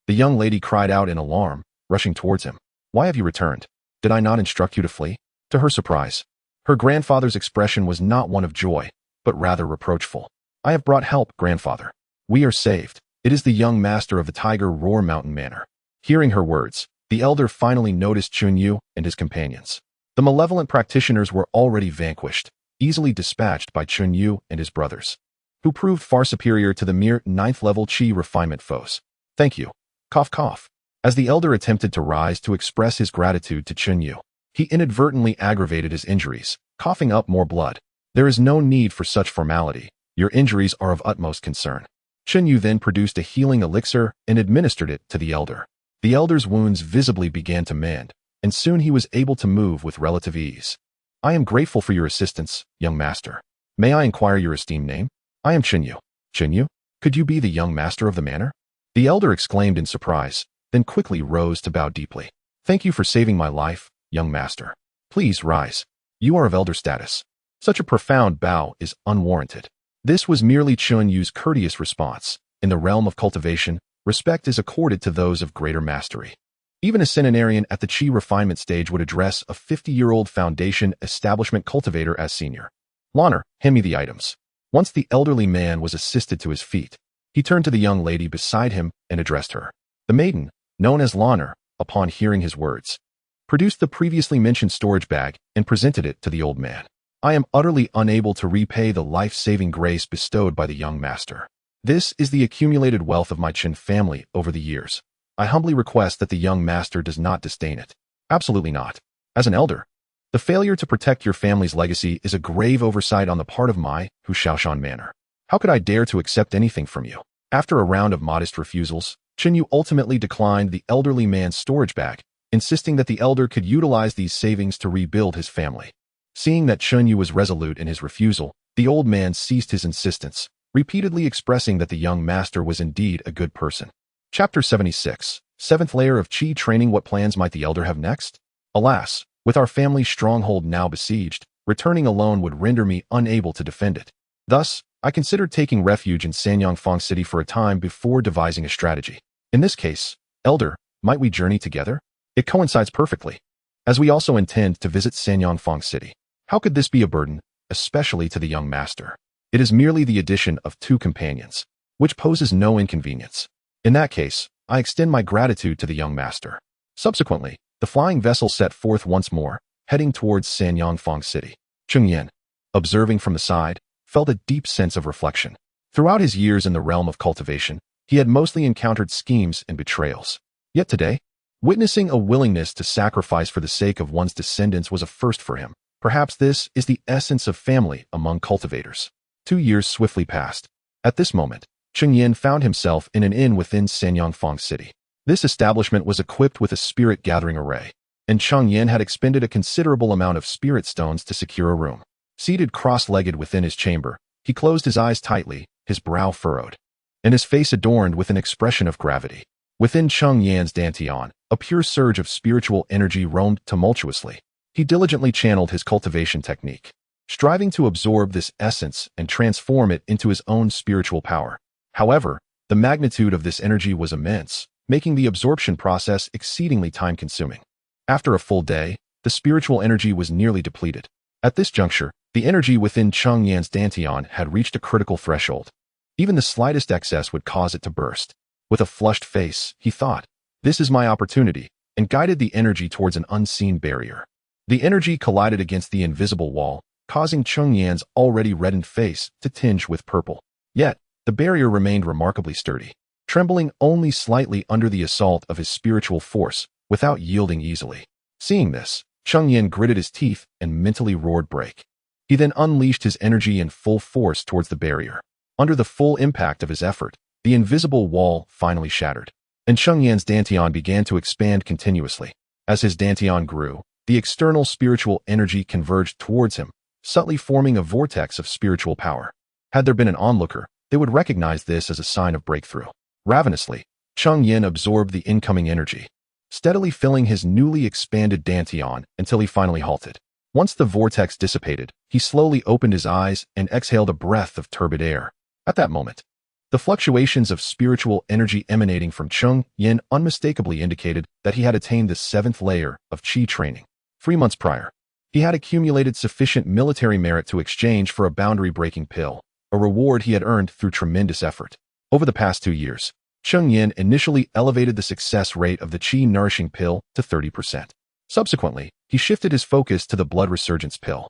the young lady cried out in alarm, rushing towards him. Why have you returned? Did I not instruct you to flee? To her surprise, her grandfather's expression was not one of joy, but rather reproachful. I have brought help, grandfather. We are saved. It is the young master of the Tiger Roar Mountain Manor. Hearing her words, the elder finally noticed Cheng Yan and his companions. The malevolent practitioners were already vanquished, easily dispatched by Cheng Yan and his brothers, who proved far superior to the mere 9th level qi refinement foes. Thank you. Cough cough. As the elder attempted to rise to express his gratitude to Cheng Yan, he inadvertently aggravated his injuries, coughing up more blood. There is no need for such formality. Your injuries are of utmost concern. Cheng Yan then produced a healing elixir and administered it to the elder. The elder's wounds visibly began to mend, and soon he was able to move with relative ease. I am grateful for your assistance, young master. May I inquire your esteemed name? I am Cheng Yan. Cheng Yan, could you be the young master of the manor? The elder exclaimed in surprise, then quickly rose to bow deeply. Thank you for saving my life, young master. Please rise. You are of elder status. Such a profound bow is unwarranted. This was merely Cheng Yan's courteous response. In the realm of cultivation, respect is accorded to those of greater mastery. Even a centenarian at the qi refinement stage would address a 50-year-old foundation establishment cultivator as senior. Lanner, hand me the items. Once the elderly man was assisted to his feet, he turned to the young lady beside him and addressed her. The maiden, known as Lanner, upon hearing his words, produced the previously mentioned storage bag and presented it to the old man. I am utterly unable to repay the life-saving grace bestowed by the young master. This is the accumulated wealth of my Chen family over the years. I humbly request that the young master does not disdain it. Absolutely not. As an elder, the failure to protect your family's legacy is a grave oversight on the part of my Xianxia Manor. How could I dare to accept anything from you? After a round of modest refusals, Cheng Yan ultimately declined the elderly man's storage bag, insisting that the elder could utilize these savings to rebuild his family. Seeing that Cheng Yan was resolute in his refusal, the old man ceased his insistence, repeatedly expressing that the young master was indeed a good person. Chapter 76. 7th layer of qi training. What plans might the elder have next? Alas, with our family's stronghold now besieged, returning alone would render me unable to defend it. Thus, I considered taking refuge in Sanyangfang City for a time before devising a strategy. In this case, elder, might we journey together? It coincides perfectly, as we also intend to visit Sanyangfang City. How could this be a burden, especially to the young master? It is merely the addition of 2 companions, which poses no inconvenience. In that case, I extend my gratitude to the young master. Subsequently, the flying vessel set forth once more, heading towards Sanyangfang City. Cheng Yan, observing from the side, felt a deep sense of reflection. Throughout his years in the realm of cultivation, he had mostly encountered schemes and betrayals. Yet today, witnessing a willingness to sacrifice for the sake of one's descendants was a first for him. Perhaps this is the essence of family among cultivators. 2 years swiftly passed. At this moment, Cheng Yan found himself in an inn within Sanyangfang City. This establishment was equipped with a spirit-gathering array. and Cheng Yan had expended a considerable amount of spirit stones to secure a room. Seated cross-legged within his chamber, he closed his eyes tightly, his brow furrowed, and his face adorned with an expression of gravity. Within Cheng Yan's dantian, a pure surge of spiritual energy roamed tumultuously. He diligently channeled his cultivation technique, striving to absorb this essence and transform it into his own spiritual power. However, the magnitude of this energy was immense, making the absorption process exceedingly time-consuming. After a full day, the spiritual energy was nearly depleted. At this juncture, the energy within Cheng Yan's dantian had reached a critical threshold. Even the slightest excess would cause it to burst. With a flushed face, he thought, "This is my opportunity," and guided the energy towards an unseen barrier. The energy collided against the invisible wall, causing Cheng Yan's already reddened face to tinge with purple. Yet, the barrier remained remarkably sturdy, trembling only slightly under the assault of his spiritual force, without yielding easily. Seeing this, Cheng Yan gritted his teeth and mentally roared break. He then unleashed his energy in full force towards the barrier. Under the full impact of his effort, the invisible wall finally shattered, and Cheng Yan's dantian began to expand continuously. As his dantian grew, the external spiritual energy converged towards him, subtly forming a vortex of spiritual power. Had there been an onlooker, they would recognize this as a sign of breakthrough. Ravenously, Cheng Yan absorbed the incoming energy, steadily filling his newly expanded dantian until he finally halted. Once the vortex dissipated, he slowly opened his eyes and exhaled a breath of turbid air. At that moment, the fluctuations of spiritual energy emanating from Cheng Yan unmistakably indicated that he had attained the 7th layer of Qi training. 3 months prior, he had accumulated sufficient military merit to exchange for a boundary-breaking pill, a reward he had earned through tremendous effort. Over the past 2 years, Cheng Yan initially elevated the success rate of the Qi-nourishing pill to 30%. Subsequently, he shifted his focus to the blood resurgence pill.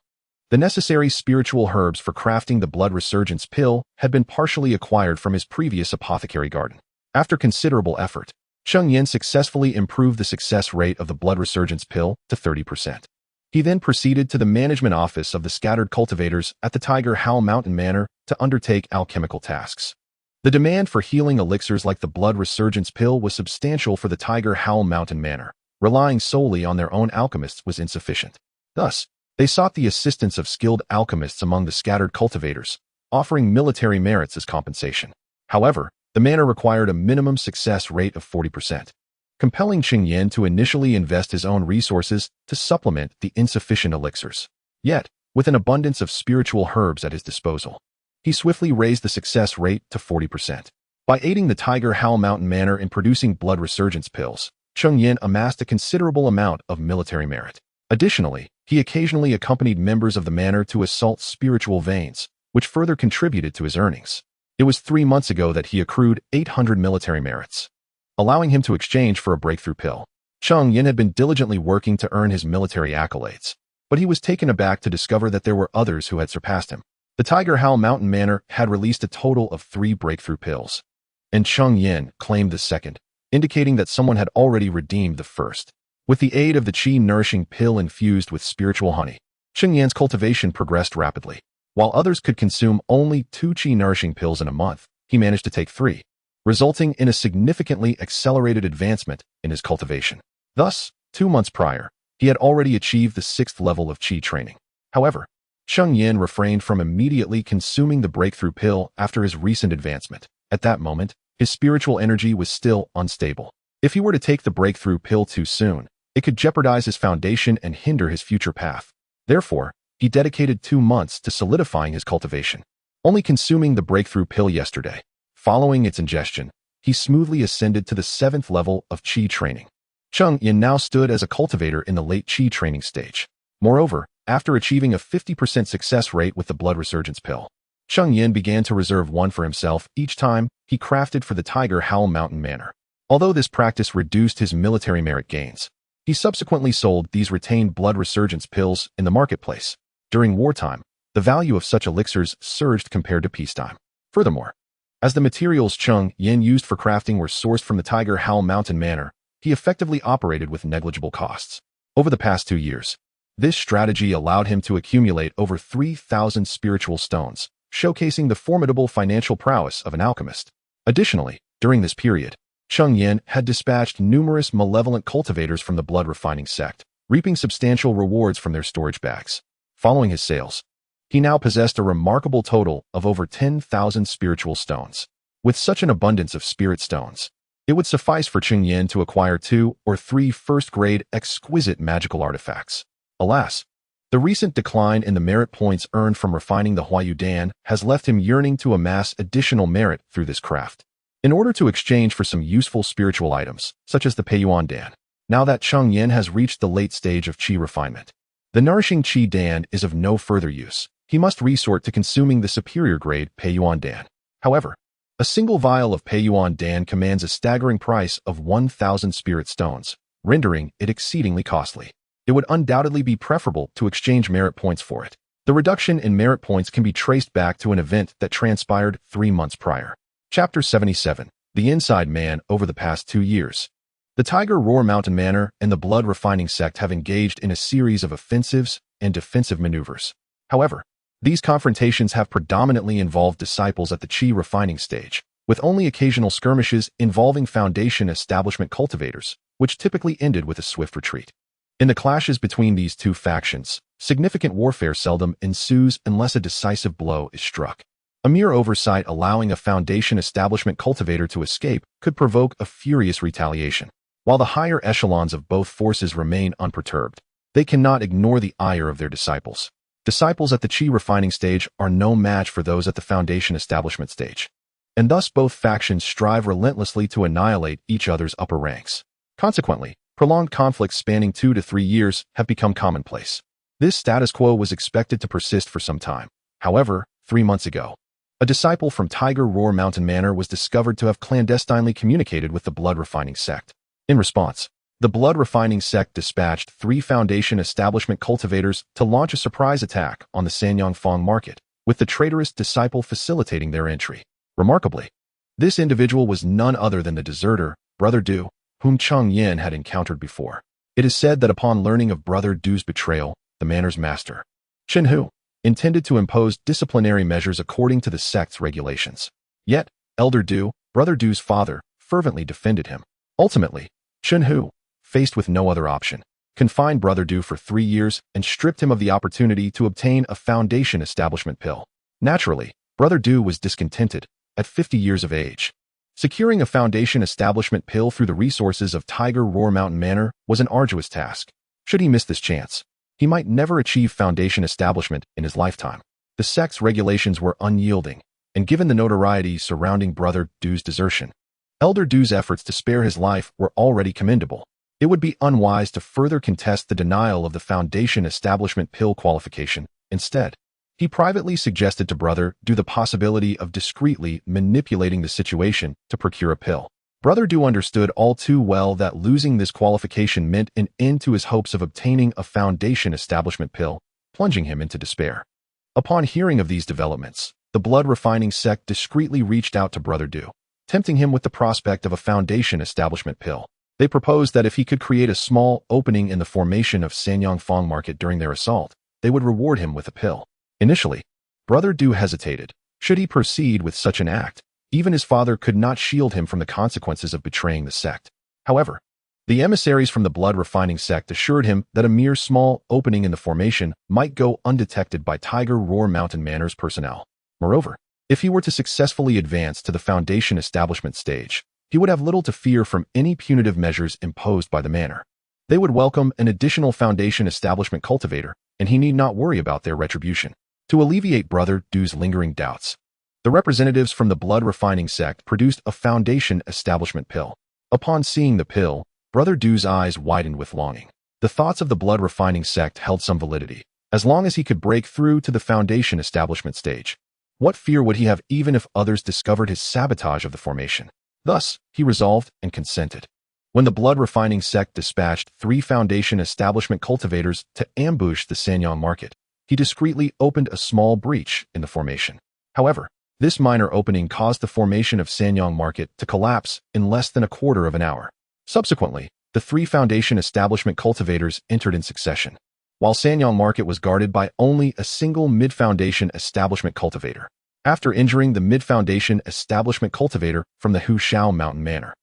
The necessary spiritual herbs for crafting the blood resurgence pill had been partially acquired from his previous apothecary garden. After considerable effort, Cheng Yan successfully improved the success rate of the blood resurgence pill to 30%. He then proceeded to the management office of the scattered cultivators at the Tiger Howl Mountain Manor to undertake alchemical tasks. The demand for healing elixirs like the blood resurgence pill was substantial for the Tiger Howl Mountain Manor. Relying solely on their own alchemists was insufficient. Thus, they sought the assistance of skilled alchemists among the scattered cultivators, offering military merits as compensation. However, the manor required a minimum success rate of 40%, compelling Cheng Yan to initially invest his own resources to supplement the insufficient elixirs. Yet, with an abundance of spiritual herbs at his disposal, he swiftly raised the success rate to 40%. By aiding the Tiger Howl Mountain Manor in producing blood resurgence pills, Cheng Yan amassed a considerable amount of military merit. Additionally, he occasionally accompanied members of the manor to assault spiritual veins, which further contributed to his earnings. It was 3 months ago that he accrued 800 military merits, allowing him to exchange for a breakthrough pill. Cheng Yan had been diligently working to earn his military accolades, but he was taken aback to discover that there were others who had surpassed him. The Tiger Howl Mountain Manor had released a total of 3 breakthrough pills, and Cheng Yan claimed the second, indicating that someone had already redeemed the first. With the aid of the Qi-nourishing pill infused with spiritual honey, Cheng Yan's cultivation progressed rapidly. While others could consume only 2 Qi-nourishing pills in a month, he managed to take 3, resulting in a significantly accelerated advancement in his cultivation. Thus, 2 months prior, he had already achieved the 6th level of Qi training. However, Cheng Yan refrained from immediately consuming the breakthrough pill after his recent advancement. At that moment, his spiritual energy was still unstable. If he were to take the breakthrough pill too soon, it could jeopardize his foundation and hinder his future path. Therefore, he dedicated 2 months to solidifying his cultivation. Only consuming the breakthrough pill yesterday, following its ingestion, he smoothly ascended to the 7th level of Qi training. Cheng Yan now stood as a cultivator in the late Qi training stage. Moreover, after achieving a 50% success rate with the blood resurgence pill, Cheng Yan began to reserve one for himself each time he crafted for the Tiger Howl Mountain Manor. Although this practice reduced his military merit gains, he subsequently sold these retained blood resurgence pills in the marketplace. During wartime, the value of such elixirs surged compared to peacetime. Furthermore, as the materials Cheng Yan used for crafting were sourced from the Tiger Howl Mountain Manor, he effectively operated with negligible costs. Over the past 2 years, this strategy allowed him to accumulate over 3,000 spiritual stones, showcasing the formidable financial prowess of an alchemist. Additionally, during this period, Cheng Yan had dispatched numerous malevolent cultivators from the blood refining sect, reaping substantial rewards from their storage bags. Following his sales, he now possessed a remarkable total of over 10,000 spiritual stones. With such an abundance of spirit stones, it would suffice for Cheng Yan to acquire 2 or 3 first-grade exquisite magical artifacts. Alas, the recent decline in the merit points earned from refining the Huayu Dan has left him yearning to amass additional merit through this craft, in order to exchange for some useful spiritual items, such as the Peiyuan Dan. Now that Cheng Yan has reached the late stage of qi refinement, the nourishing qi Dan is of no further use. He must resort to consuming the superior grade Peiyuan Dan. However, a single vial of Peiyuan Dan commands a staggering price of 1,000 spirit stones, rendering it exceedingly costly. It would undoubtedly be preferable to exchange merit points for it. The reduction in merit points can be traced back to an event that transpired 3 months prior. Chapter 77. The Inside Man. Over the past 2 years, the Tiger Roar Mountain Manor and the Blood Refining Sect have engaged in a series of offensives and defensive maneuvers. However, these confrontations have predominantly involved disciples at the qi refining stage, with only occasional skirmishes involving Foundation establishment cultivators, which typically ended with a swift retreat. In the clashes between these two factions, significant warfare seldom ensues unless a decisive blow is struck. A mere oversight allowing a Foundation establishment cultivator to escape could provoke a furious retaliation. While the higher echelons of both forces remain unperturbed, they cannot ignore the ire of their disciples. Disciples at the qi refining stage are no match for those at the Foundation establishment stage, and thus both factions strive relentlessly to annihilate each other's upper ranks. Consequently, prolonged conflicts spanning 2 to 3 years have become commonplace. This status quo was expected to persist for some time. However, 3 months ago, a disciple from Tiger Roar Mountain Manor was discovered to have clandestinely communicated with the Blood Refining Sect. In response, the Blood Refining Sect dispatched 3 Foundation establishment cultivators to launch a surprise attack on the Sanyangfang market, with the traitorous disciple facilitating their entry. Remarkably, this individual was none other than the deserter, Brother Du, whom Cheng Yan had encountered before. It is said that upon learning of Brother Du's betrayal, the manor's master, Chen Hu, intended to impose disciplinary measures according to the sect's regulations. Yet, Elder Du, Brother Du's father, fervently defended him. Ultimately, Chen Hu, faced with no other option, confined Brother Du for 3 years and stripped him of the opportunity to obtain a Foundation establishment pill. Naturally, Brother Du was discontented, at 50 years of age. Securing a Foundation establishment pill through the resources of Tiger Roar Mountain Manor was an arduous task. Should he miss this chance, he might never achieve Foundation establishment in his lifetime. The sect's regulations were unyielding, and given the notoriety surrounding Brother Du's desertion, Elder Du's efforts to spare his life were already commendable. It would be unwise to further contest the denial of the Foundation establishment pill qualification. Instead, he privately suggested to Brother Du the possibility of discreetly manipulating the situation to procure a pill. Brother Du understood all too well that losing this qualification meant an end to his hopes of obtaining a Foundation establishment pill, plunging him into despair. Upon hearing of these developments, the Blood Refining Sect discreetly reached out to Brother Du, tempting him with the prospect of a Foundation establishment pill. They proposed that if he could create a small opening in the formation of Sanyangfang market during their assault, they would reward him with a pill. Initially, Brother Du hesitated. Should he proceed with such an act, even his father could not shield him from the consequences of betraying the sect. However, the emissaries from the Blood Refining Sect assured him that a mere small opening in the formation might go undetected by Tiger Roar Mountain Manor's personnel. Moreover, if he were to successfully advance to the Foundation establishment stage, he would have little to fear from any punitive measures imposed by the manor. They would welcome an additional Foundation establishment cultivator, and he need not worry about their retribution. To alleviate Brother Du's lingering doubts, the representatives from the Blood Refining Sect produced a Foundation establishment pill. Upon seeing the pill, Brother Du's eyes widened with longing. The thoughts of the Blood Refining Sect held some validity, as long as he could break through to the Foundation establishment stage. What fear would he have even if others discovered his sabotage of the formation? Thus, he resolved and consented. When the Blood Refining Sect dispatched 3 Foundation establishment cultivators to ambush the Sanyang market, he discreetly opened a small breach in the formation. However, this minor opening caused the formation of Sanyang market to collapse in less than a quarter of an hour. Subsequently, the 3 Foundation establishment cultivators entered in succession, while Sanyang market was guarded by only a single mid-Foundation establishment cultivator. After injuring the mid-Foundation establishment cultivator from the Hushao Mountain Manor,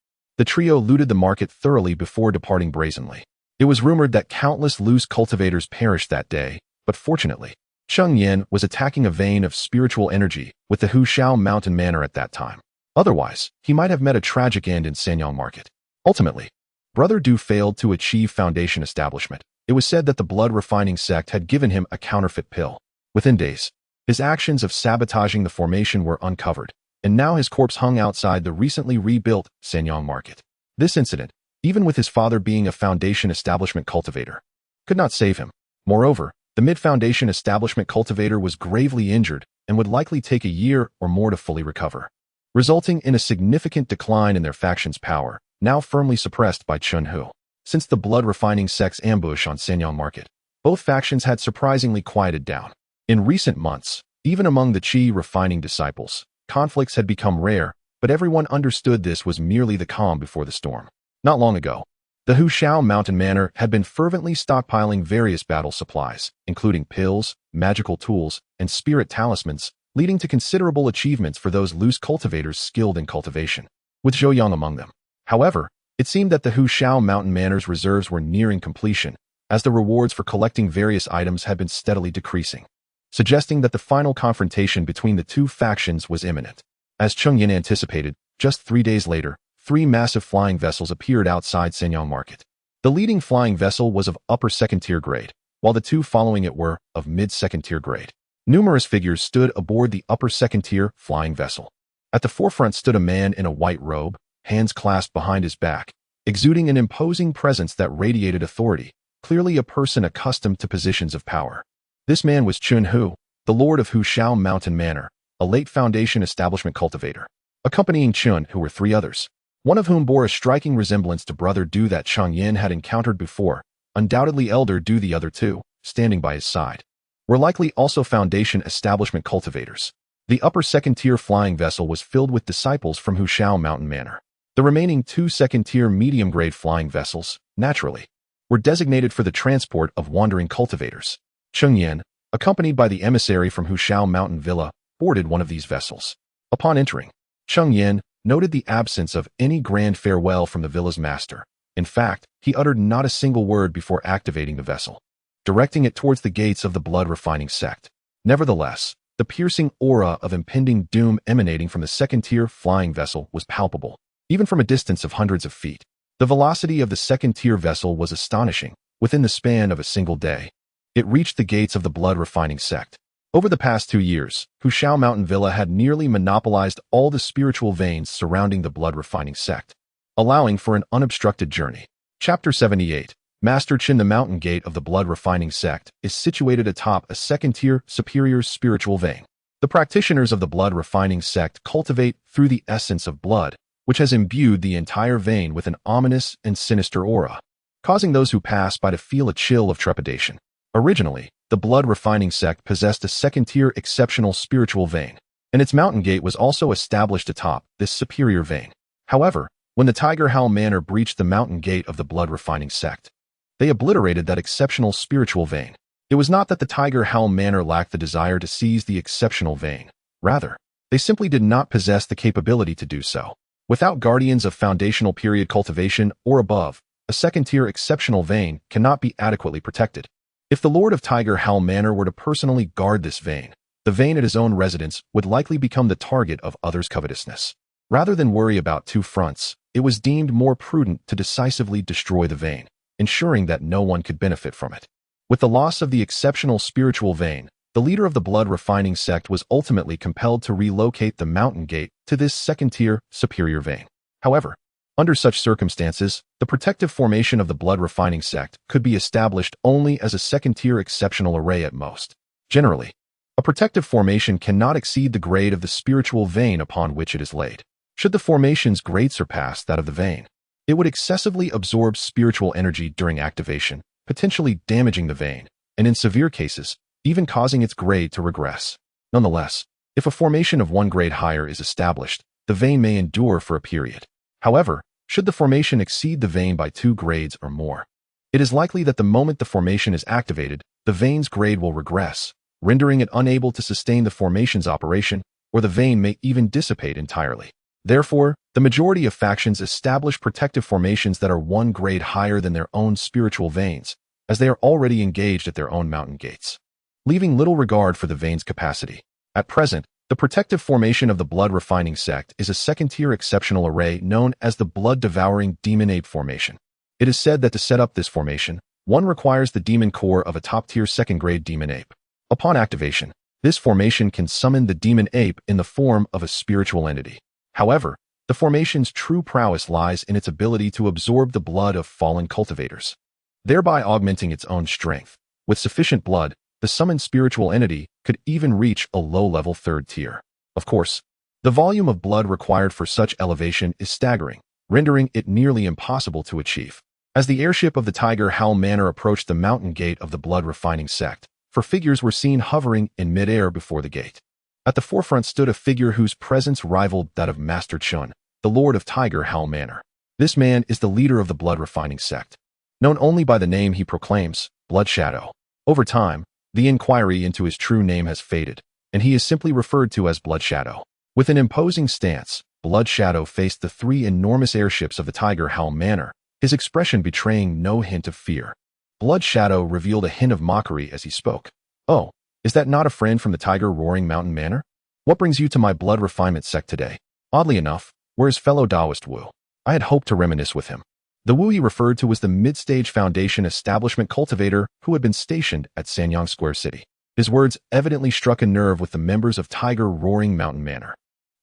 The trio looted the market thoroughly before departing brazenly. It was rumored that countless loose cultivators perished that day, but fortunately, Cheng Yan was attacking a vein of spiritual energy with the Hushao Mountain Manor at that time. Otherwise, he might have met a tragic end in Sanyang Market. Ultimately, Brother Du failed to achieve foundation establishment. It was said that the blood-refining sect had given him a counterfeit pill. Within days, his actions of sabotaging the formation were uncovered, and now his corpse hung outside the recently rebuilt Sanyang Market. This incident, even with his father being a foundation establishment cultivator, could not save him. Moreover, the mid-foundation establishment cultivator was gravely injured and would likely take a year or more to fully recover, resulting in a significant decline in their faction's power, now firmly suppressed by Chun Hu. Since the blood-refining sect's ambush on Sanyang Market, both factions had surprisingly quieted down. In recent months, even among the Qi-refining disciples, conflicts had become rare, but everyone understood this was merely the calm before the storm. Not long ago, the Hushao Mountain Manor had been fervently stockpiling various battle supplies, including pills, magical tools, and spirit talismans, leading to considerable achievements for those loose cultivators skilled in cultivation, with Zhou Yang among them. However, it seemed that the Hushao Mountain Manor's reserves were nearing completion, as the rewards for collecting various items had been steadily decreasing, suggesting that the final confrontation between the two factions was imminent. As Cheng Yan anticipated, just 3 days later, 3 massive flying vessels appeared outside Sanyang Market. The leading flying vessel was of upper second-tier grade, while the 2 following it were of mid-second-tier grade. Numerous figures stood aboard the upper second-tier flying vessel. At the forefront stood a man in a white robe, hands clasped behind his back, exuding an imposing presence that radiated authority, clearly a person accustomed to positions of power. This man was Chun Hu, the lord of Hushao Mountain Manor, a late foundation establishment cultivator. Accompanying Chun Hu were 3 others, one of whom bore a striking resemblance to Brother Du that Cheng Yan had encountered before. Undoubtedly Elder Du, the other 2, standing by his side, were likely also foundation establishment cultivators. The upper second-tier flying vessel was filled with disciples from Hushao Mountain Manor. The remaining 2 second-tier medium-grade flying vessels, naturally, were designated for the transport of wandering cultivators. Cheng Yan, accompanied by the emissary from Hushao Mountain Villa, boarded one of these vessels. Upon entering, Cheng Yan noted the absence of any grand farewell from the villa's master. In fact, he uttered not a single word before activating the vessel, directing it towards the gates of the blood-refining sect. Nevertheless, the piercing aura of impending doom emanating from the second-tier flying vessel was palpable, even from a distance of hundreds of feet. The velocity of the second-tier vessel was astonishing. Within the span of a single day, it reached the gates of the blood-refining sect. Over the past 2 years, Hushao Mountain Villa had nearly monopolized all the spiritual veins surrounding the blood-refining sect, allowing for an unobstructed journey. Chapter 78. Master Qin. The mountain gate of the blood-refining sect is situated atop a second-tier superior spiritual vein. The practitioners of the blood-refining sect cultivate through the essence of blood, which has imbued the entire vein with an ominous and sinister aura, causing those who pass by to feel a chill of trepidation. Originally, the blood-refining sect possessed a second-tier exceptional spiritual vein, and its mountain gate was also established atop this superior vein. However, when the Tiger Howl Manor breached the mountain gate of the blood-refining sect, they obliterated that exceptional spiritual vein. It was not that the Tiger Howl Manor lacked the desire to seize the exceptional vein. Rather, they simply did not possess the capability to do so. Without guardians of foundational period cultivation or above, a second-tier exceptional vein cannot be adequately protected. If the Lord of Tiger Howl Manor were to personally guard this vein, the vein at his own residence would likely become the target of others' covetousness. Rather than worry about 2 fronts, it was deemed more prudent to decisively destroy the vein, ensuring that no one could benefit from it. With the loss of the exceptional spiritual vein, the leader of the blood-refining sect was ultimately compelled to relocate the mountain gate to this second-tier superior vein. However, under such circumstances, the protective formation of the blood-refining sect could be established only as a second-tier exceptional array at most. Generally, a protective formation cannot exceed the grade of the spiritual vein upon which it is laid. Should the formation's grade surpass that of the vein, it would excessively absorb spiritual energy during activation, potentially damaging the vein, and in severe cases, even causing its grade to regress. Nonetheless, if a formation of 1 grade higher is established, the vein may endure for a period. However, should the formation exceed the vein by 2 grades or more, it is likely that the moment the formation is activated, the vein's grade will regress, rendering it unable to sustain the formation's operation, or the vein may even dissipate entirely. Therefore, The majority of factions establish protective formations that are one grade higher than their own spiritual veins, as they are already engaged at their own mountain gates, leaving little regard for the veins' capacity. At present, the protective formation of the blood-refining sect is a second-tier exceptional array known as the blood-devouring demon ape formation. It is said that to set up this formation, one requires the demon core of a top-tier second-grade demon ape. Upon activation, this formation can summon the demon ape in the form of a spiritual entity. However, the formation's true prowess lies in its ability to absorb the blood of fallen cultivators, thereby augmenting its own strength. With sufficient blood, the summoned spiritual entity could even reach a low-level third tier. Of course, the volume of blood required for such elevation is staggering, rendering it nearly impossible to achieve. As the airship of the Tiger Howl Manor approached the mountain gate of the blood-refining sect, four figures were seen hovering in midair before the gate. At the forefront stood a figure whose presence rivaled that of Master Chun, the Lord of Tiger Howl Manor. This man is the leader of the blood-refining sect, known only by the name he proclaims, Blood Shadow. Over time, the inquiry into his true name has faded, and he is simply referred to as Blood Shadow. With an imposing stance, Blood Shadow faced the three enormous airships of the Tiger Howl Manor, his expression betraying no hint of fear. Blood Shadow revealed a hint of mockery as he spoke. "Oh, is that not a friend from the Tiger Roaring Mountain Manor? What brings you to my blood refinement sect today? Oddly enough, where is fellow Taoist Wu? I had hoped to reminisce with him." The Wu he referred to was the mid-stage Foundation establishment cultivator who had been stationed at Sanyang Square City. His words evidently struck a nerve with the members of Tiger Roaring Mountain Manor.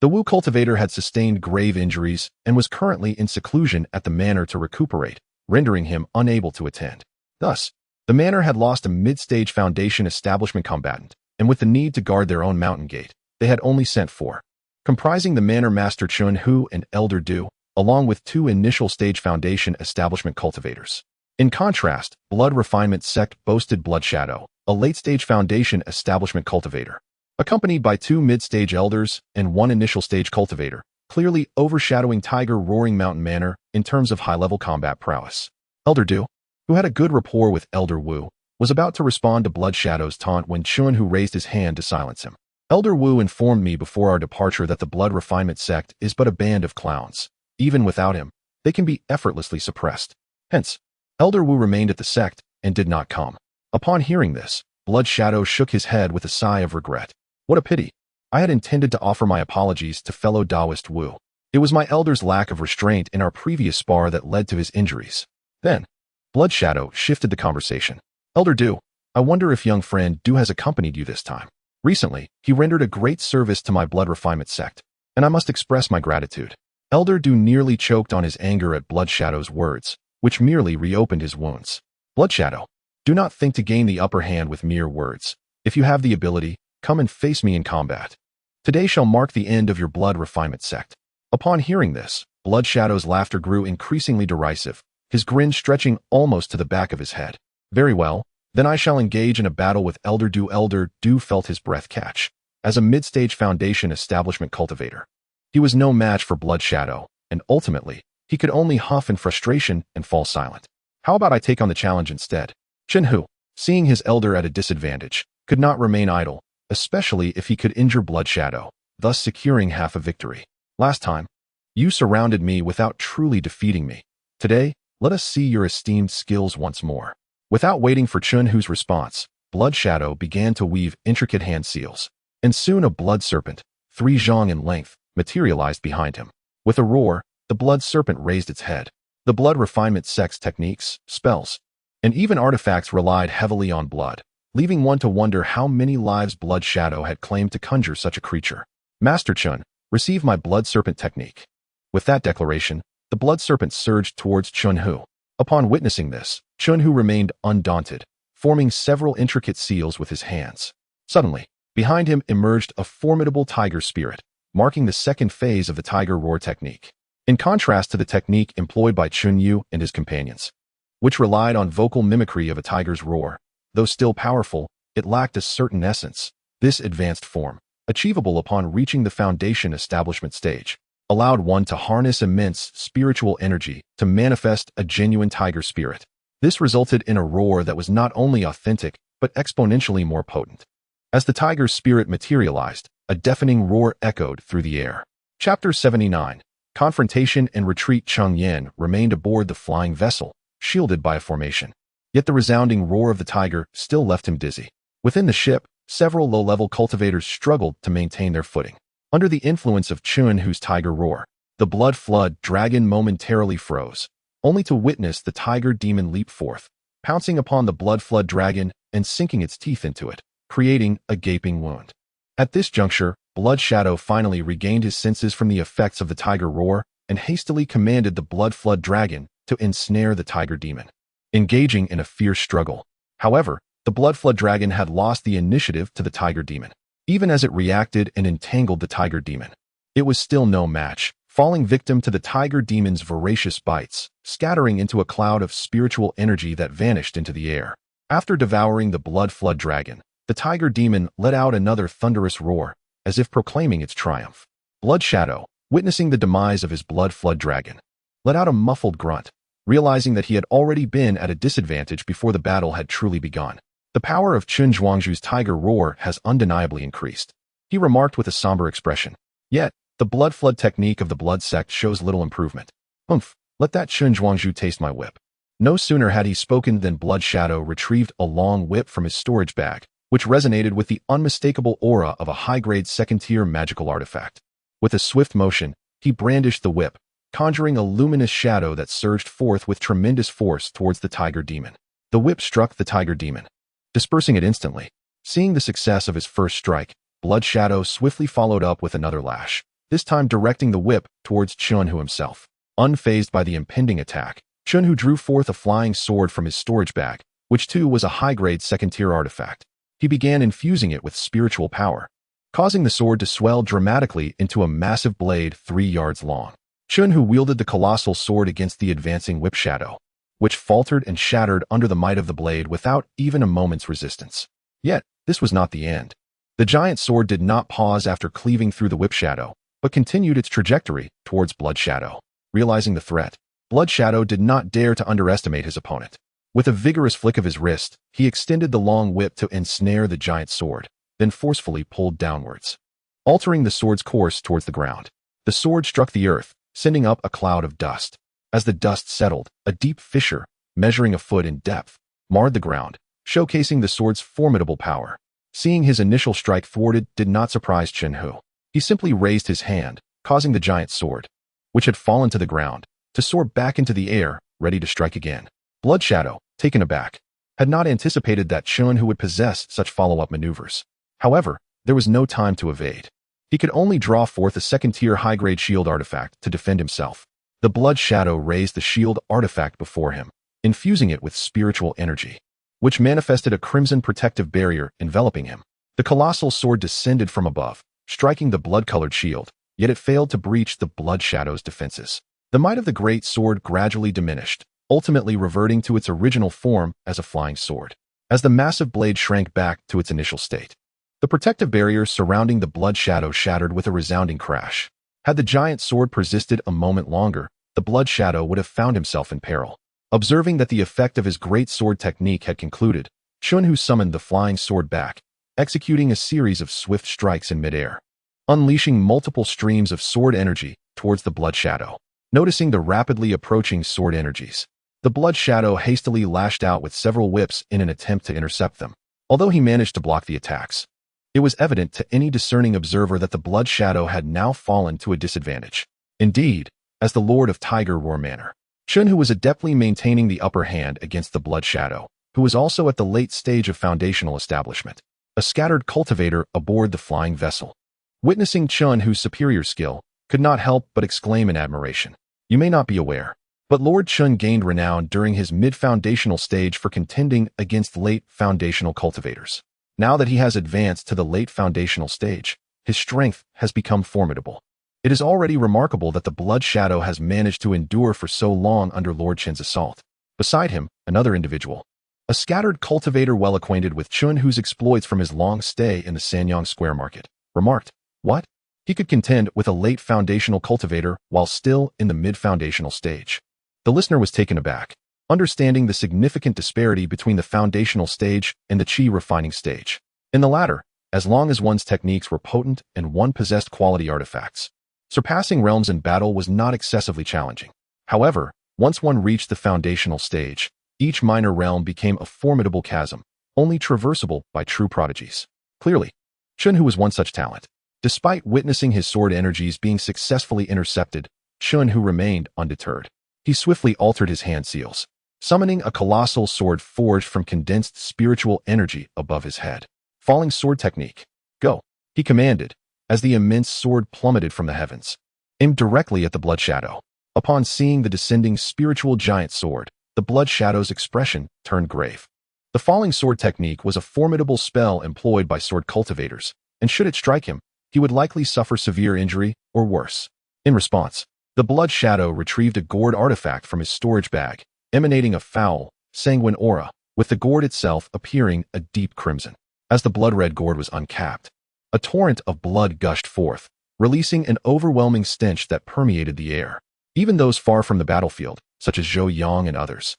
The Wu cultivator had sustained grave injuries and was currently in seclusion at the manor to recuperate, rendering him unable to attend. Thus, the manor had lost a mid-stage Foundation establishment combatant, and with the need to guard their own mountain gate, they had only sent four, comprising the manor master Chun Hu and Elder Du, along with two initial-stage Foundation establishment cultivators. In contrast, Blood Refinement Sect boasted Blood Shadow, a late-stage Foundation establishment cultivator, accompanied by two mid-stage elders and one initial-stage cultivator, clearly overshadowing Tiger Roaring Mountain Manor in terms of high-level combat prowess. Elder Du, who had a good rapport with Elder Wu, was about to respond to Blood Shadow's taunt when Chun Hu raised his hand to silence him. Elder Wu informed me before our departure that the Blood Refinement Sect is but a band of clowns. Even without him, they can be effortlessly suppressed. Hence, Elder Wu remained at the sect and did not come. Upon hearing this, Blood Shadow shook his head with a sigh of regret. What a pity. I had intended to offer my apologies to fellow Taoist Wu. It was my elder's lack of restraint in our previous spar that led to his injuries. Then, Blood Shadow shifted the conversation. Elder Du, I wonder if young friend Du has accompanied you this time. Recently, he rendered a great service to my Blood Refinement sect, and I must express my gratitude. Elder Du nearly choked on his anger at Blood Shadow's words, which merely reopened his wounds. Blood Shadow, do not think to gain the upper hand with mere words. If you have the ability, come and face me in combat. Today shall mark the end of your Blood Refinement sect. Upon hearing this, Blood Shadow's laughter grew increasingly derisive, his grin stretching almost to the back of his head. Very well, then I shall engage in a battle with Elder Du. Elder Du felt his breath catch. As a mid-stage Foundation establishment cultivator, he was no match for Blood Shadow, and ultimately, he could only huff in frustration and fall silent. How about I take on the challenge instead? Chun Hu, seeing his elder at a disadvantage, could not remain idle, especially if he could injure Blood Shadow, thus securing half a victory. Last time, you surrounded me without truly defeating me. Today, let us see your esteemed skills once more. Without waiting for Chun Hu's response, Blood Shadow began to weave intricate hand seals, and soon a blood serpent, 3 zhang in length, materialized behind him. With a roar, the blood serpent raised its head. The Blood Refinement sect's techniques, spells, and even artifacts relied heavily on blood, leaving one to wonder how many lives Blood Shadow had claimed to conjure such a creature. Master Chun, receive my blood serpent technique. With that declaration, the blood serpent surged towards Chun Hu. Upon witnessing this, Chun Hu remained undaunted, forming several intricate seals with his hands. Suddenly, behind him emerged a formidable tiger spirit, marking the second phase of the Tiger Roar technique. In contrast to the technique employed by Chun Yu and his companions, which relied on vocal mimicry of a tiger's roar, though still powerful, it lacked a certain essence. This advanced form, achievable upon reaching the Foundation establishment stage, allowed one to harness immense spiritual energy to manifest a genuine tiger spirit. This resulted in a roar that was not only authentic, but exponentially more potent. As the tiger's spirit materialized, a deafening roar echoed through the air. Chapter 79. confrontation and retreat. Cheng Yan remained aboard the flying vessel, shielded by a formation. Yet the resounding roar of the tiger still left him dizzy. Within the ship, several low-level cultivators struggled to maintain their footing. Under the influence of Chun Hu's tiger roar, the blood flood dragon momentarily froze, only to witness the tiger demon leap forth, pouncing upon the blood flood dragon and sinking its teeth into it, creating a gaping wound. At this juncture, Blood Shadow finally regained his senses from the effects of the tiger roar and hastily commanded the blood flood dragon to ensnare the tiger demon, engaging in a fierce struggle. However, the blood flood dragon had lost the initiative to the tiger demon. Even as it reacted and entangled the tiger demon, it was still no match, falling victim to the tiger demon's voracious bites, scattering into a cloud of spiritual energy that vanished into the air. After devouring the blood flood dragon, the tiger demon let out another thunderous roar, as if proclaiming its triumph. Blood Shadow, witnessing the demise of his blood flood dragon, let out a muffled grunt, realizing that he had already been at a disadvantage before the battle had truly begun. The power of Chun Zhuangzhu's tiger roar has undeniably increased, he remarked with a somber expression. Yet, the blood flood technique of the blood sect shows little improvement. Let that Chun Zhuangzhu taste my whip. No sooner had he spoken than Blood Shadow retrieved a long whip from his storage bag, which resonated with the unmistakable aura of a high-grade second-tier magical artifact. With a swift motion, he brandished the whip, conjuring a luminous shadow that surged forth with tremendous force towards the tiger demon. The whip struck the tiger demon, dispersing it instantly. Seeing the success of his first strike, Blood Shadow swiftly followed up with another lash, this time directing the whip towards Chunhu himself. Unfazed by the impending attack, Chunhu drew forth a flying sword from his storage bag, which too was a high-grade second-tier artifact. He began infusing it with spiritual power, causing the sword to swell dramatically into a massive blade 3 yards long. Chunhu wielded the colossal sword against the advancing whip shadow, which faltered and shattered under the might of the blade without even a moment's resistance. Yet, this was not the end. The giant sword did not pause after cleaving through the whip shadow, but continued its trajectory towards Blood Shadow. Realizing the threat, Blood Shadow did not dare to underestimate his opponent. With a vigorous flick of his wrist, he extended the long whip to ensnare the giant sword, then forcefully pulled downwards, altering the sword's course towards the ground. The sword struck the earth, sending up a cloud of dust. As the dust settled, a deep fissure, measuring a foot in depth, marred the ground, showcasing the sword's formidable power. Seeing his initial strike thwarted did not surprise Chunhu. He simply raised his hand, causing the giant sword, which had fallen to the ground, to soar back into the air, ready to strike again. Blood Shadow, taken aback, had not anticipated that Chunhu would possess such follow-up maneuvers. However, there was no time to evade. He could only draw forth a second-tier high-grade shield artifact to defend himself. The Blood Shadow raised the shield artifact before him, infusing it with spiritual energy, which manifested a crimson protective barrier enveloping him. The colossal sword descended from above, striking the blood-colored shield, yet it failed to breach the Blood Shadow's defenses. The might of the great sword gradually diminished, ultimately reverting to its original form as a flying sword. As the massive blade shrank back to its initial state, the protective barrier surrounding the Blood Shadow shattered with a resounding crash. Had the giant sword persisted a moment longer, the Blood Shadow would have found himself in peril. Observing that the effect of his great sword technique had concluded, Chunhu summoned the flying sword back, executing a series of swift strikes in midair, unleashing multiple streams of sword energy towards the Blood Shadow. Noticing the rapidly approaching sword energies, the Blood Shadow hastily lashed out with several whips in an attempt to intercept them. Although he managed to block the attacks, it was evident to any discerning observer that the Blood Shadow had now fallen to a disadvantage. Indeed, as the Lord of Tiger Roar Manor, Chunhu was adeptly maintaining the upper hand against the Blood Shadow, who was also at the late stage of foundational establishment, a scattered cultivator aboard the flying vessel. Witnessing Chunhu's superior skill, could not help but exclaim in admiration. You may not be aware, but Lord Chun gained renown during his mid-foundational stage for contending against late foundational cultivators. Now that he has advanced to the late foundational stage, his strength has become formidable. It is already remarkable that the Blood Shadow has managed to endure for so long under Lord Chen's assault. Beside him, another individual, a scattered cultivator well acquainted with Chunhu's exploits from his long stay in the Sanyang Square Market, remarked, "What? He could contend with a late foundational cultivator while still in the mid-foundational stage." The listener was taken aback, understanding the significant disparity between the foundational stage and the chi refining stage. In the latter, as long as one's techniques were potent and one possessed quality artifacts, Surpassing realms in battle was not excessively challenging. However, once one reached the foundational stage, each minor realm became a formidable chasm, only traversable by true prodigies. Clearly, Chun Hu was one such talent. Despite witnessing his sword energies being successfully intercepted, Chun Hu remained undeterred. He swiftly altered his hand seals, summoning a colossal sword forged from condensed spiritual energy above his head. Falling sword technique. Go, he commanded, as the immense sword plummeted from the heavens, aimed directly at the Blood Shadow. Upon seeing the descending spiritual giant sword, the Blood Shadow's expression turned grave. The falling sword technique was a formidable spell employed by sword cultivators, and should it strike him, he would likely suffer severe injury or worse. In response, the Blood Shadow retrieved a gourd artifact from his storage bag, emanating a foul, sanguine aura, with the gourd itself appearing a deep crimson. As the blood-red gourd was uncapped, a torrent of blood gushed forth, releasing an overwhelming stench that permeated the air. Even those far from the battlefield, such as Zhou Yang and others,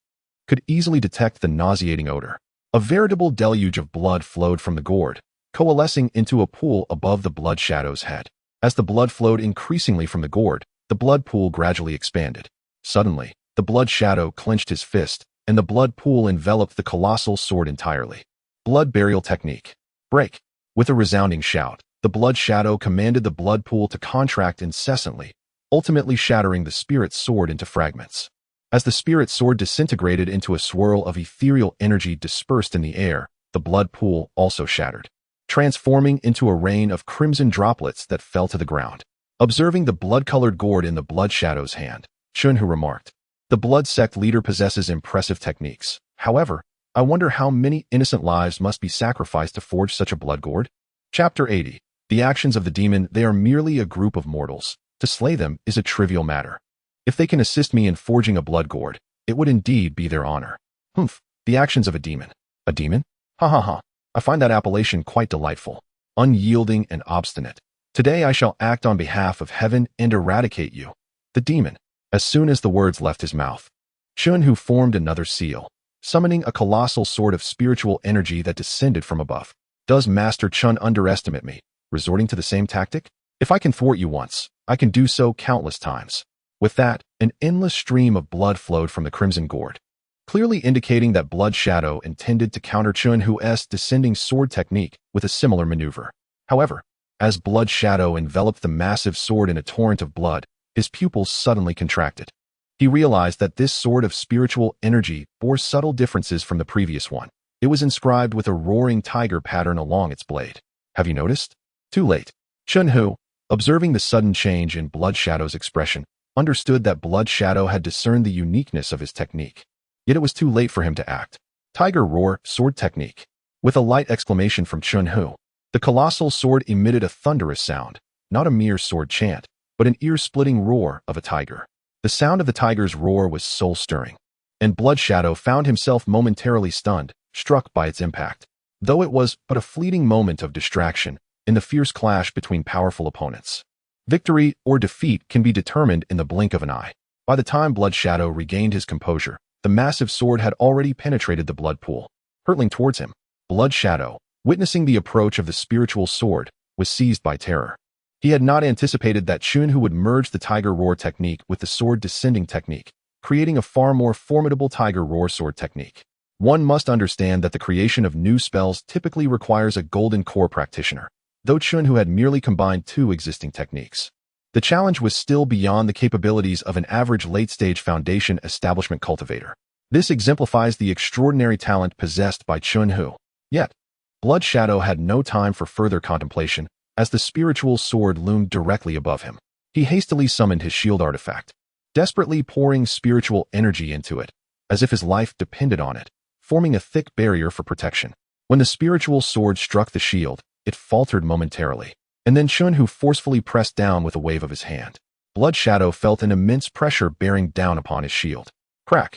could easily detect the nauseating odor. A veritable deluge of blood flowed from the gourd, coalescing into a pool above the Blood Shadow's head. As the blood flowed increasingly from the gourd, the blood pool gradually expanded. Suddenly, the Blood Shadow clenched his fist, and the blood pool enveloped the colossal sword entirely. Blood burial technique. Break. With a resounding shout, the Blood Shadow commanded the blood pool to contract incessantly, ultimately shattering the spirit sword into fragments. As the spirit sword disintegrated into a swirl of ethereal energy dispersed in the air, the blood pool also shattered, transforming into a rain of crimson droplets that fell to the ground. Observing the blood-colored gourd in the Blood Shadow's hand, Chun Hu remarked, "The blood sect leader possesses impressive techniques. However, I wonder how many innocent lives must be sacrificed to forge such a blood gourd?" Chapter 80. The actions of the demon. They are merely a group of mortals. To slay them is a trivial matter. If they can assist me in forging a blood gourd, it would indeed be their honor. Humph, the actions of a demon. A demon? Ha ha ha. I find that appellation quite delightful. Unyielding and obstinate. Today I shall act on behalf of heaven and eradicate you. The demon. As soon as the words left his mouth, Chun Hu formed another seal, summoning a colossal sword of spiritual energy that descended from above. Does Master Chun underestimate me, resorting to the same tactic? If I can thwart you once, I can do so countless times. With that, an endless stream of blood flowed from the crimson gourd, clearly indicating that Blood Shadow intended to counter Chun Hu's descending sword technique with a similar maneuver. However, as Blood Shadow enveloped the massive sword in a torrent of blood, his pupils suddenly contracted. He realized that this sword of spiritual energy bore subtle differences from the previous one. It was inscribed with a roaring tiger pattern along its blade. Have you noticed? Too late. Chun Hu, observing the sudden change in Blood Shadow's expression, understood that Blood Shadow had discerned the uniqueness of his technique. Yet it was too late for him to act. Tiger Roar Sword Technique. With a light exclamation from Chun Hu, the colossal sword emitted a thunderous sound, not a mere sword chant, but an ear-splitting roar of a tiger. The sound of the tiger's roar was soul-stirring, and Blood Shadow found himself momentarily stunned, struck by its impact. Though it was but a fleeting moment of distraction in the fierce clash between powerful opponents. Victory or defeat can be determined in the blink of an eye. By the time Blood Shadow regained his composure, the massive sword had already penetrated the blood pool, hurtling towards him. Blood Shadow, witnessing the approach of the spiritual sword, was seized by terror. He had not anticipated that Chun Hu would merge the Tiger Roar technique with the sword descending technique, creating a far more formidable Tiger Roar sword technique. One must understand that the creation of new spells typically requires a golden core practitioner, though Chun Hu had merely combined two existing techniques. The challenge was still beyond the capabilities of an average late-stage foundation establishment cultivator. This exemplifies the extraordinary talent possessed by Chun Hu. Yet, Blood Shadow had no time for further contemplation, as the spiritual sword loomed directly above him. He hastily summoned his shield artifact, desperately pouring spiritual energy into it, as if his life depended on it, forming a thick barrier for protection. When the spiritual sword struck the shield, it faltered momentarily, and then Chun Hu forcefully pressed down with a wave of his hand. Blood Shadow felt an immense pressure bearing down upon his shield. Crack!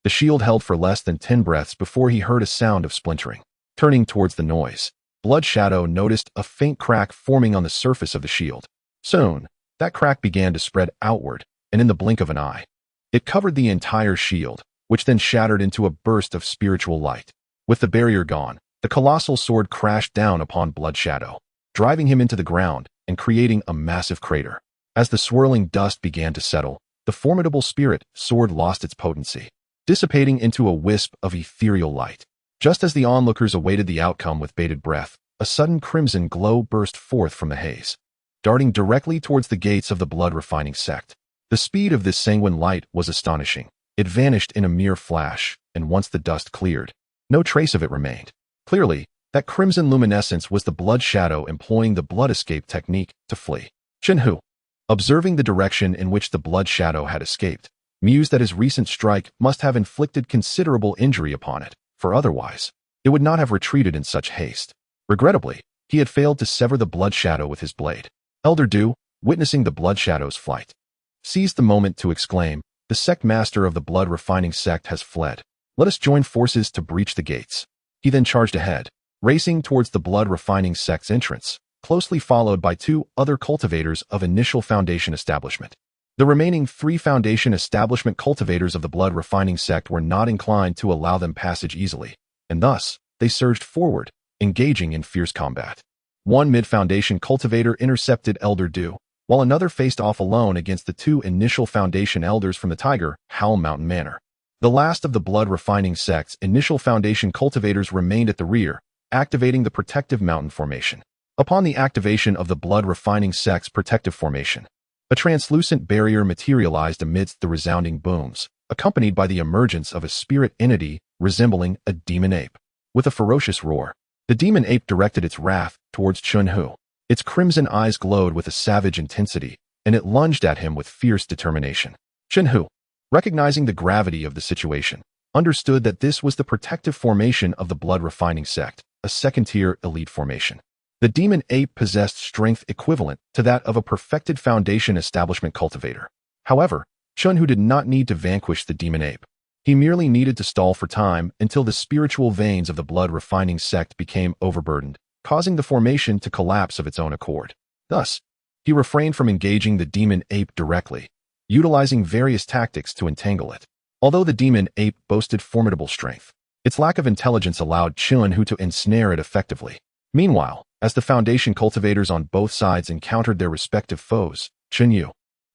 The shield held for less than 10 breaths before he heard a sound of splintering. Turning towards the noise, Blood Shadow noticed a faint crack forming on the surface of the shield. Soon, that crack began to spread outward, and in the blink of an eye, it covered the entire shield, which then shattered into a burst of spiritual light. With the barrier gone, the colossal sword crashed down upon Blood Shadow, driving him into the ground and creating a massive crater. As the swirling dust began to settle, the formidable spirit sword lost its potency, dissipating into a wisp of ethereal light. Just as the onlookers awaited the outcome with bated breath, a sudden crimson glow burst forth from the haze, darting directly towards the gates of the blood-refining sect. The speed of this sanguine light was astonishing. It vanished in a mere flash, and once the dust cleared, no trace of it remained. Clearly, that crimson luminescence was the blood shadow employing the blood escape technique to flee. Chen Hu, observing the direction in which the blood shadow had escaped, mused that his recent strike must have inflicted considerable injury upon it, for otherwise, it would not have retreated in such haste. Regrettably, he had failed to sever the blood shadow with his blade. Elder Du, witnessing the blood shadow's flight, seized the moment to exclaim, "The sect master of the blood-refining sect has fled. Let us join forces to breach the gates." He then charged ahead, racing towards the blood-refining sect's entrance, closely followed by 2 other cultivators of initial Foundation establishment. The remaining 3 Foundation establishment cultivators of the blood-refining sect were not inclined to allow them passage easily, and thus, they surged forward, engaging in fierce combat. One mid-Foundation cultivator intercepted Elder Du, while another faced off alone against the 2 initial Foundation elders from the Tiger Howl Mountain Manor. The last of the blood-refining sect's initial Foundation cultivators remained at the rear, activating the protective mountain formation. Upon the activation of the blood-refining sect's protective formation, a translucent barrier materialized amidst the resounding booms, accompanied by the emergence of a spirit entity resembling a demon ape. With a ferocious roar, the demon ape directed its wrath towards Chen Hu. Its crimson eyes glowed with a savage intensity, and it lunged at him with fierce determination. Chen Hu, recognizing the gravity of the situation, understood that this was the protective formation of the blood-refining sect, a second-tier elite formation. The demon ape possessed strength equivalent to that of a perfected Foundation establishment cultivator. However, Chen Hu did not need to vanquish the demon ape. He merely needed to stall for time until the spiritual veins of the blood-refining sect became overburdened, causing the formation to collapse of its own accord. Thus, he refrained from engaging the demon ape directly, utilizing various tactics to entangle it. Although the demon ape boasted formidable strength, its lack of intelligence allowed Chen Hu to ensnare it effectively. Meanwhile, as the Foundation cultivators on both sides encountered their respective foes, Chen Yu,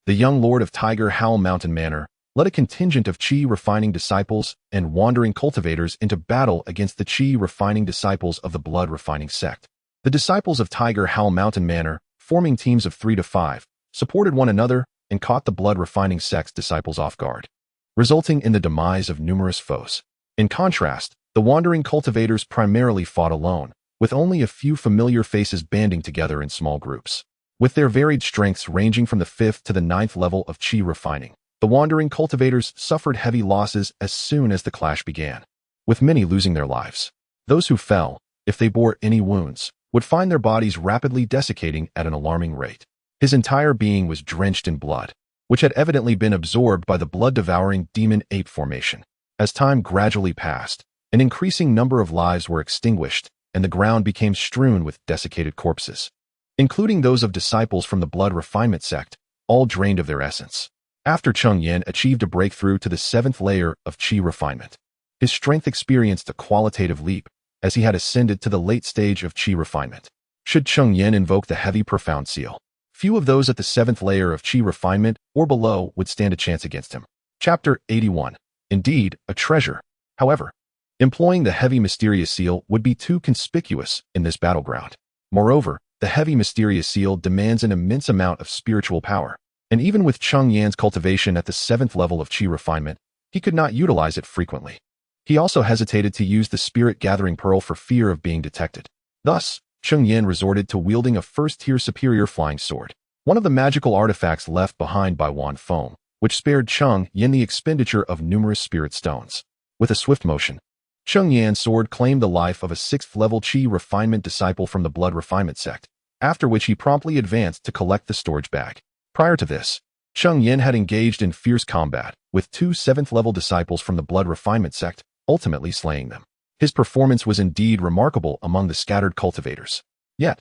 the young lord of Tiger Howl Mountain Manor, led a contingent of Qi-refining disciples and wandering cultivators into battle against the Qi-refining disciples of the blood-refining sect. The disciples of Tiger Howl Mountain Manor, forming teams of 3 to 5, supported one another and caught the blood-refining sect's disciples off guard, resulting in the demise of numerous foes. In contrast, the wandering cultivators primarily fought alone, with only a few familiar faces banding together in small groups. With their varied strengths ranging from the 5th to the 9th level of Qi refining, the wandering cultivators suffered heavy losses as soon as the clash began, with many losing their lives. Those who fell, if they bore any wounds, would find their bodies rapidly desiccating at an alarming rate. His entire being was drenched in blood, which had evidently been absorbed by the blood-devouring demon ape formation. As time gradually passed, an increasing number of lives were extinguished, and the ground became strewn with desiccated corpses, including those of disciples from the blood refinement sect, all drained of their essence. After Cheng Yan achieved a breakthrough to the 7th layer of Qi refinement, his strength experienced a qualitative leap as he had ascended to the late stage of Qi refinement. Should Cheng Yan invoke the heavy profound seal, few of those at the 7th layer of Qi refinement or below would stand a chance against him. Chapter 81. Indeed, a treasure. However, employing the heavy mysterious seal would be too conspicuous in this battleground. Moreover, the heavy mysterious seal demands an immense amount of spiritual power, and even with Cheng Yan's cultivation at the 7th level of Qi refinement, he could not utilize it frequently. He also hesitated to use the spirit-gathering pearl for fear of being detected. Thus, Cheng Yan resorted to wielding a first-tier superior flying sword, one of the magical artifacts left behind by Wan Feng, which spared Cheng Yan the expenditure of numerous spirit stones. With a swift motion, Cheng Yan's sword claimed the life of a 6th-level Qi refinement disciple from the blood refinement sect, after which he promptly advanced to collect the storage bag. Prior to this, Cheng Yan had engaged in fierce combat with 2 7th-level disciples from the blood refinement sect, ultimately slaying them. His performance was indeed remarkable among the scattered cultivators. Yet,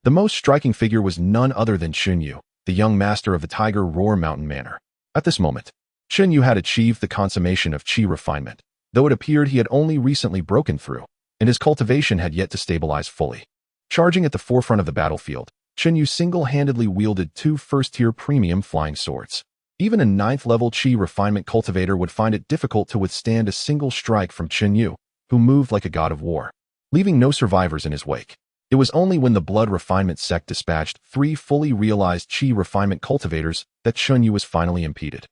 the most striking figure was none other than Chen Yu, the young master of the Tiger Roar Mountain Manor. At this moment, Chen Yu had achieved the consummation of Qi refinement, though it appeared he had only recently broken through, and his cultivation had yet to stabilize fully. Charging at the forefront of the battlefield, Cheng Yan single-handedly wielded 2 first-tier premium flying swords. Even a 9th-level Qi refinement cultivator would find it difficult to withstand a single strike from Cheng Yan, who moved like a god of war, leaving no survivors in his wake. It was only when the blood refinement sect dispatched 3 fully realized Qi refinement cultivators that Cheng Yan was finally impeded.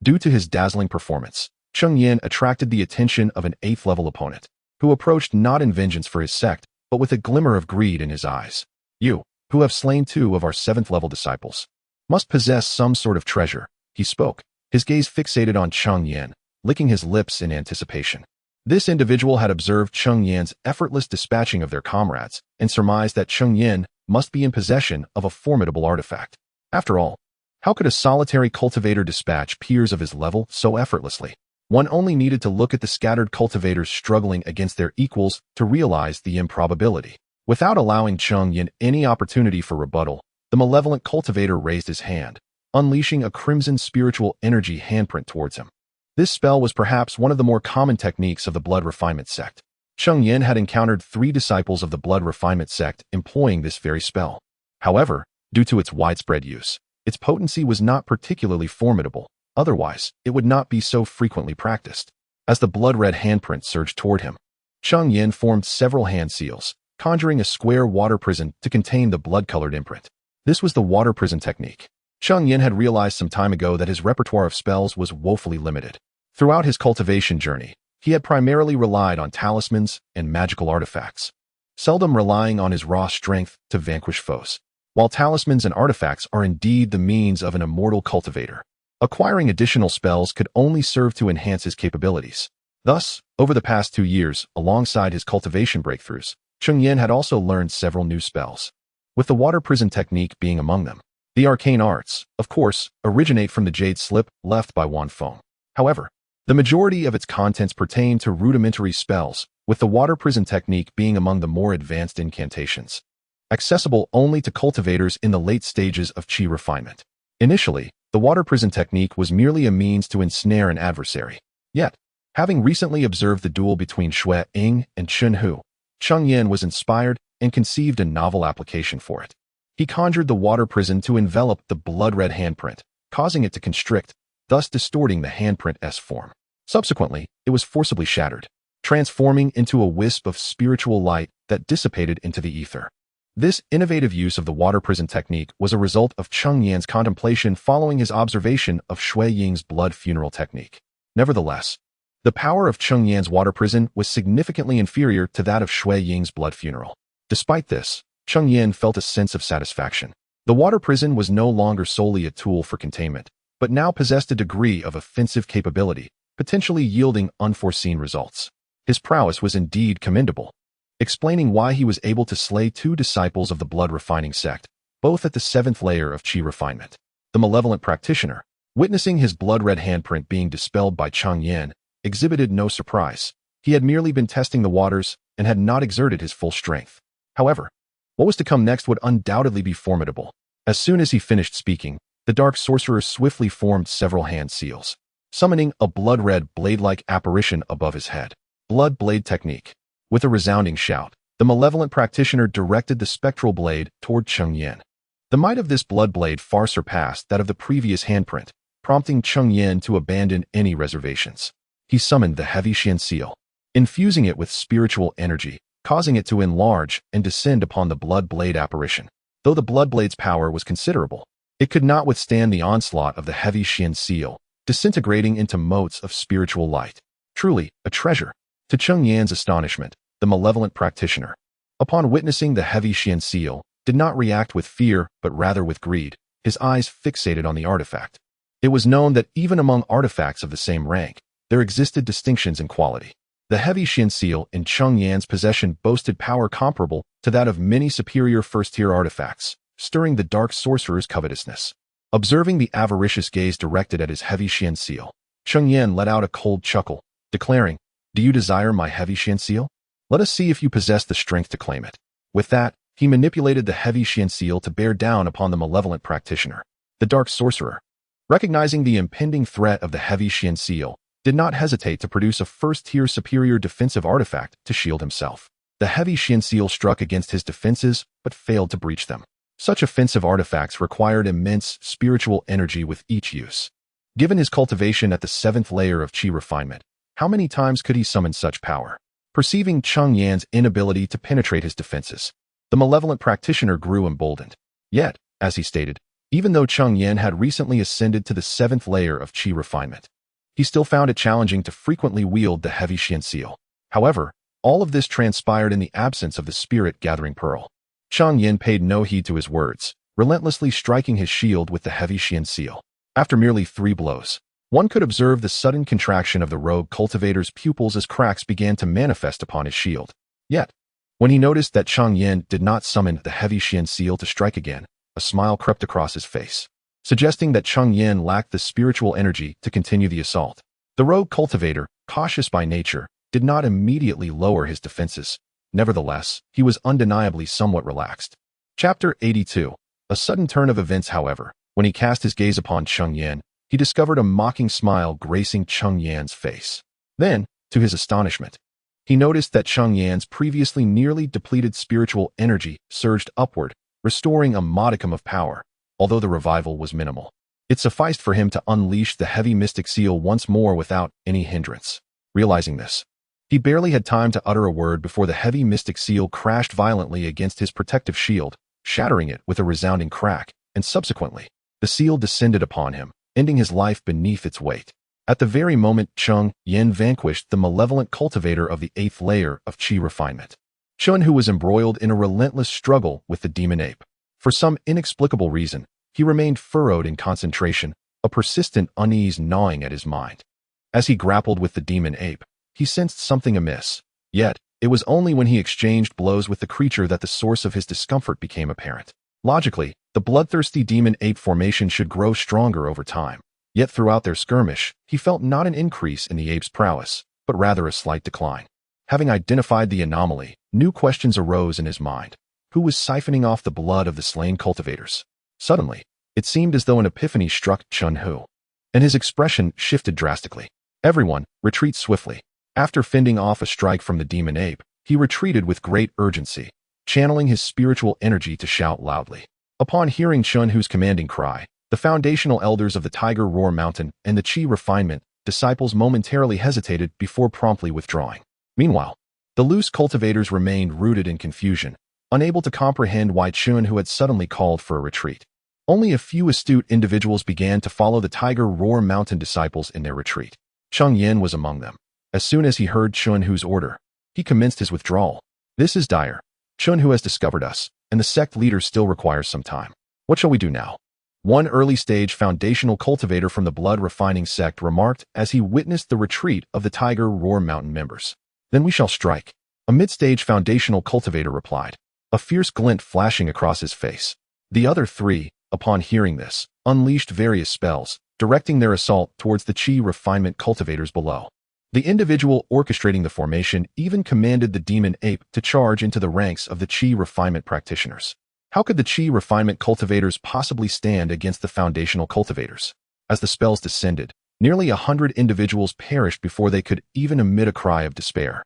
Due to his dazzling performance, Cheng Yan attracted the attention of an 8th-level opponent, who approached not in vengeance for his sect, but with a glimmer of greed in his eyes. You, who have slain 2 of our 7th-level disciples, must possess some sort of treasure, he spoke, his gaze fixated on Cheng Yan, licking his lips in anticipation. This individual had observed Cheng Yan's effortless dispatching of their comrades and surmised that Cheng Yan must be in possession of a formidable artifact. After all, how could a solitary cultivator dispatch peers of his level so effortlessly? One only needed to look at the scattered cultivators struggling against their equals to realize the improbability. Without allowing Cheng Yan any opportunity for rebuttal, the malevolent cultivator raised his hand, unleashing a crimson spiritual energy handprint towards him. This spell was perhaps one of the more common techniques of the blood refinement sect. Cheng Yan had encountered 3 disciples of the blood refinement sect employing this very spell. However, due to its widespread use, its potency was not particularly formidable, otherwise it would not be so frequently practiced. As the blood-red handprint surged toward him, Cheng Yan formed several hand seals, conjuring a square water prison to contain the blood-colored imprint. This was the water prison technique. Cheng Yan had realized some time ago that his repertoire of spells was woefully limited. Throughout his cultivation journey, he had primarily relied on talismans and magical artifacts, seldom relying on his raw strength to vanquish foes. While talismans and artifacts are indeed the means of an immortal cultivator, acquiring additional spells could only serve to enhance his capabilities. Thus, over the past 2 years, alongside his cultivation breakthroughs, Cheng Yan had also learned several new spells, with the water prison technique being among them. The arcane arts, of course, originate from the jade slip left by Wan Feng. However, the majority of its contents pertain to rudimentary spells, with the water prison technique being among the more advanced incantations, accessible only to cultivators in the late stages of Qi refinement. Initially, the water prison technique was merely a means to ensnare an adversary. Yet, having recently observed the duel between Xue Ying and Chen Hu, Cheng Yan was inspired and conceived a novel application for it. He conjured the water prison to envelop the blood-red handprint, causing it to constrict, thus distorting the handprint's form. Subsequently, it was forcibly shattered, transforming into a wisp of spiritual light that dissipated into the ether. This innovative use of the water prison technique was a result of Cheng Yan's contemplation following his observation of Xue Ying's blood funeral technique. Nevertheless, the power of Cheng Yan's water prison was significantly inferior to that of Xue Ying's blood funeral. Despite this, Cheng Yan felt a sense of satisfaction. The water prison was no longer solely a tool for containment, but now possessed a degree of offensive capability, potentially yielding unforeseen results. His prowess was indeed commendable, explaining why he was able to slay 2 disciples of the blood refining sect, both at the 7th layer of Qi refinement. The malevolent practitioner, witnessing his blood-red handprint being dispelled by Cheng Yan, exhibited no surprise. He had merely been testing the waters and had not exerted his full strength. However, what was to come next would undoubtedly be formidable. As soon as he finished speaking, the dark sorcerer swiftly formed several hand seals, summoning a blood-red blade-like apparition above his head. Blood blade technique. With a resounding shout, the malevolent practitioner directed the spectral blade toward Cheng Yan. The might of this blood blade far surpassed that of the previous handprint, prompting Cheng Yan to abandon any reservations. He summoned the heavy xianxia, infusing it with spiritual energy, causing it to enlarge and descend upon the blood blade apparition. Though the blood blade's power was considerable, it could not withstand the onslaught of the heavy xianxia, disintegrating into motes of spiritual light. Truly, a treasure. To Cheng Yan's astonishment, the malevolent practitioner, upon witnessing the heavy xianxia, did not react with fear but rather with greed, his eyes fixated on the artifact. It was known that even among artifacts of the same rank, there existed distinctions in quality. The heavy xianxia in Cheng Yan's possession boasted power comparable to that of many superior first-tier artifacts, stirring the dark sorcerer's covetousness. Observing the avaricious gaze directed at his heavy xianxia, Cheng Yan let out a cold chuckle, declaring, "Do you desire my heavy xianxia? Let us see if you possess the strength to claim it." With that, he manipulated the heavy xianxia to bear down upon the malevolent practitioner. The dark sorcerer, recognizing the impending threat of the heavy xianxia, did not hesitate to produce a first-tier superior defensive artifact to shield himself. The heavy xianxia struck against his defenses but failed to breach them. Such offensive artifacts required immense spiritual energy with each use. Given his cultivation at the 7th layer of Qi refinement, how many times could he summon such power? Perceiving Cheng Yan's inability to penetrate his defenses, the malevolent practitioner grew emboldened. Yet, as he stated, even though Cheng Yan had recently ascended to the 7th layer of Qi refinement, he still found it challenging to frequently wield the heavy xianxia. However, all of this transpired in the absence of the spirit-gathering pearl. Cheng Yan paid no heed to his words, relentlessly striking his shield with the heavy xianxia. After merely 3 blows, one could observe the sudden contraction of the rogue cultivator's pupils as cracks began to manifest upon his shield. Yet, when he noticed that Cheng Yan did not summon the heavy xianxia to strike again, a smile crept across his face, suggesting that Cheng Yan lacked the spiritual energy to continue the assault. The rogue cultivator, cautious by nature, did not immediately lower his defenses. Nevertheless, he was undeniably somewhat relaxed. Chapter 82. A sudden turn of events, however, when he cast his gaze upon Cheng Yan, he discovered a mocking smile gracing Cheng Yan's face. Then, to his astonishment, he noticed that Cheng Yan's previously nearly depleted spiritual energy surged upward, restoring a modicum of power, although the revival was minimal. It sufficed for him to unleash the heavy mystic seal once more without any hindrance. Realizing this, he barely had time to utter a word before the heavy mystic seal crashed violently against his protective shield, shattering it with a resounding crack, and subsequently, the seal descended upon him, ending his life beneath its weight. At the very moment Cheng Yan vanquished the malevolent cultivator of the 8th layer of Qi refinement, Chun, who was embroiled in a relentless struggle with the demon ape. For some inexplicable reason, he remained furrowed in concentration, a persistent unease gnawing at his mind. As he grappled with the demon ape, he sensed something amiss. Yet, it was only when he exchanged blows with the creature that the source of his discomfort became apparent. Logically, the bloodthirsty demon ape formation should grow stronger over time. Yet throughout their skirmish, he felt not an increase in the ape's prowess, but rather a slight decline. Having identified the anomaly, new questions arose in his mind. Who was siphoning off the blood of the slain cultivators? Suddenly, it seemed as though an epiphany struck Chun Hu, and his expression shifted drastically. Everyone, retreat swiftly. After fending off a strike from the demon ape, he retreated with great urgency, channeling his spiritual energy to shout loudly. Upon hearing Chun Hu's commanding cry, the foundational elders of the Tiger Roar Mountain and the Qi refinement disciples momentarily hesitated before promptly withdrawing. Meanwhile, the loose cultivators remained rooted in confusion, unable to comprehend why Chun Hu had suddenly called for a retreat. Only a few astute individuals began to follow the Tiger Roar Mountain disciples in their retreat. Cheng Yan was among them. As soon as he heard Chun Hu's order, he commenced his withdrawal. This is dire. Chun Hu has discovered us, and the sect leader still requires some time. What shall we do now? One early-stage foundational cultivator from the blood-refining sect remarked as he witnessed the retreat of the Tiger Roar Mountain members. Then we shall strike. A mid-stage foundational cultivator replied, a fierce glint flashing across his face. The other 3, upon hearing this, unleashed various spells, directing their assault towards the Qi refinement cultivators below. The individual orchestrating the formation even commanded the demon ape to charge into the ranks of the Qi refinement practitioners. How could the Qi refinement cultivators possibly stand against the foundational cultivators? As the spells descended, nearly 100 individuals perished before they could even emit a cry of despair.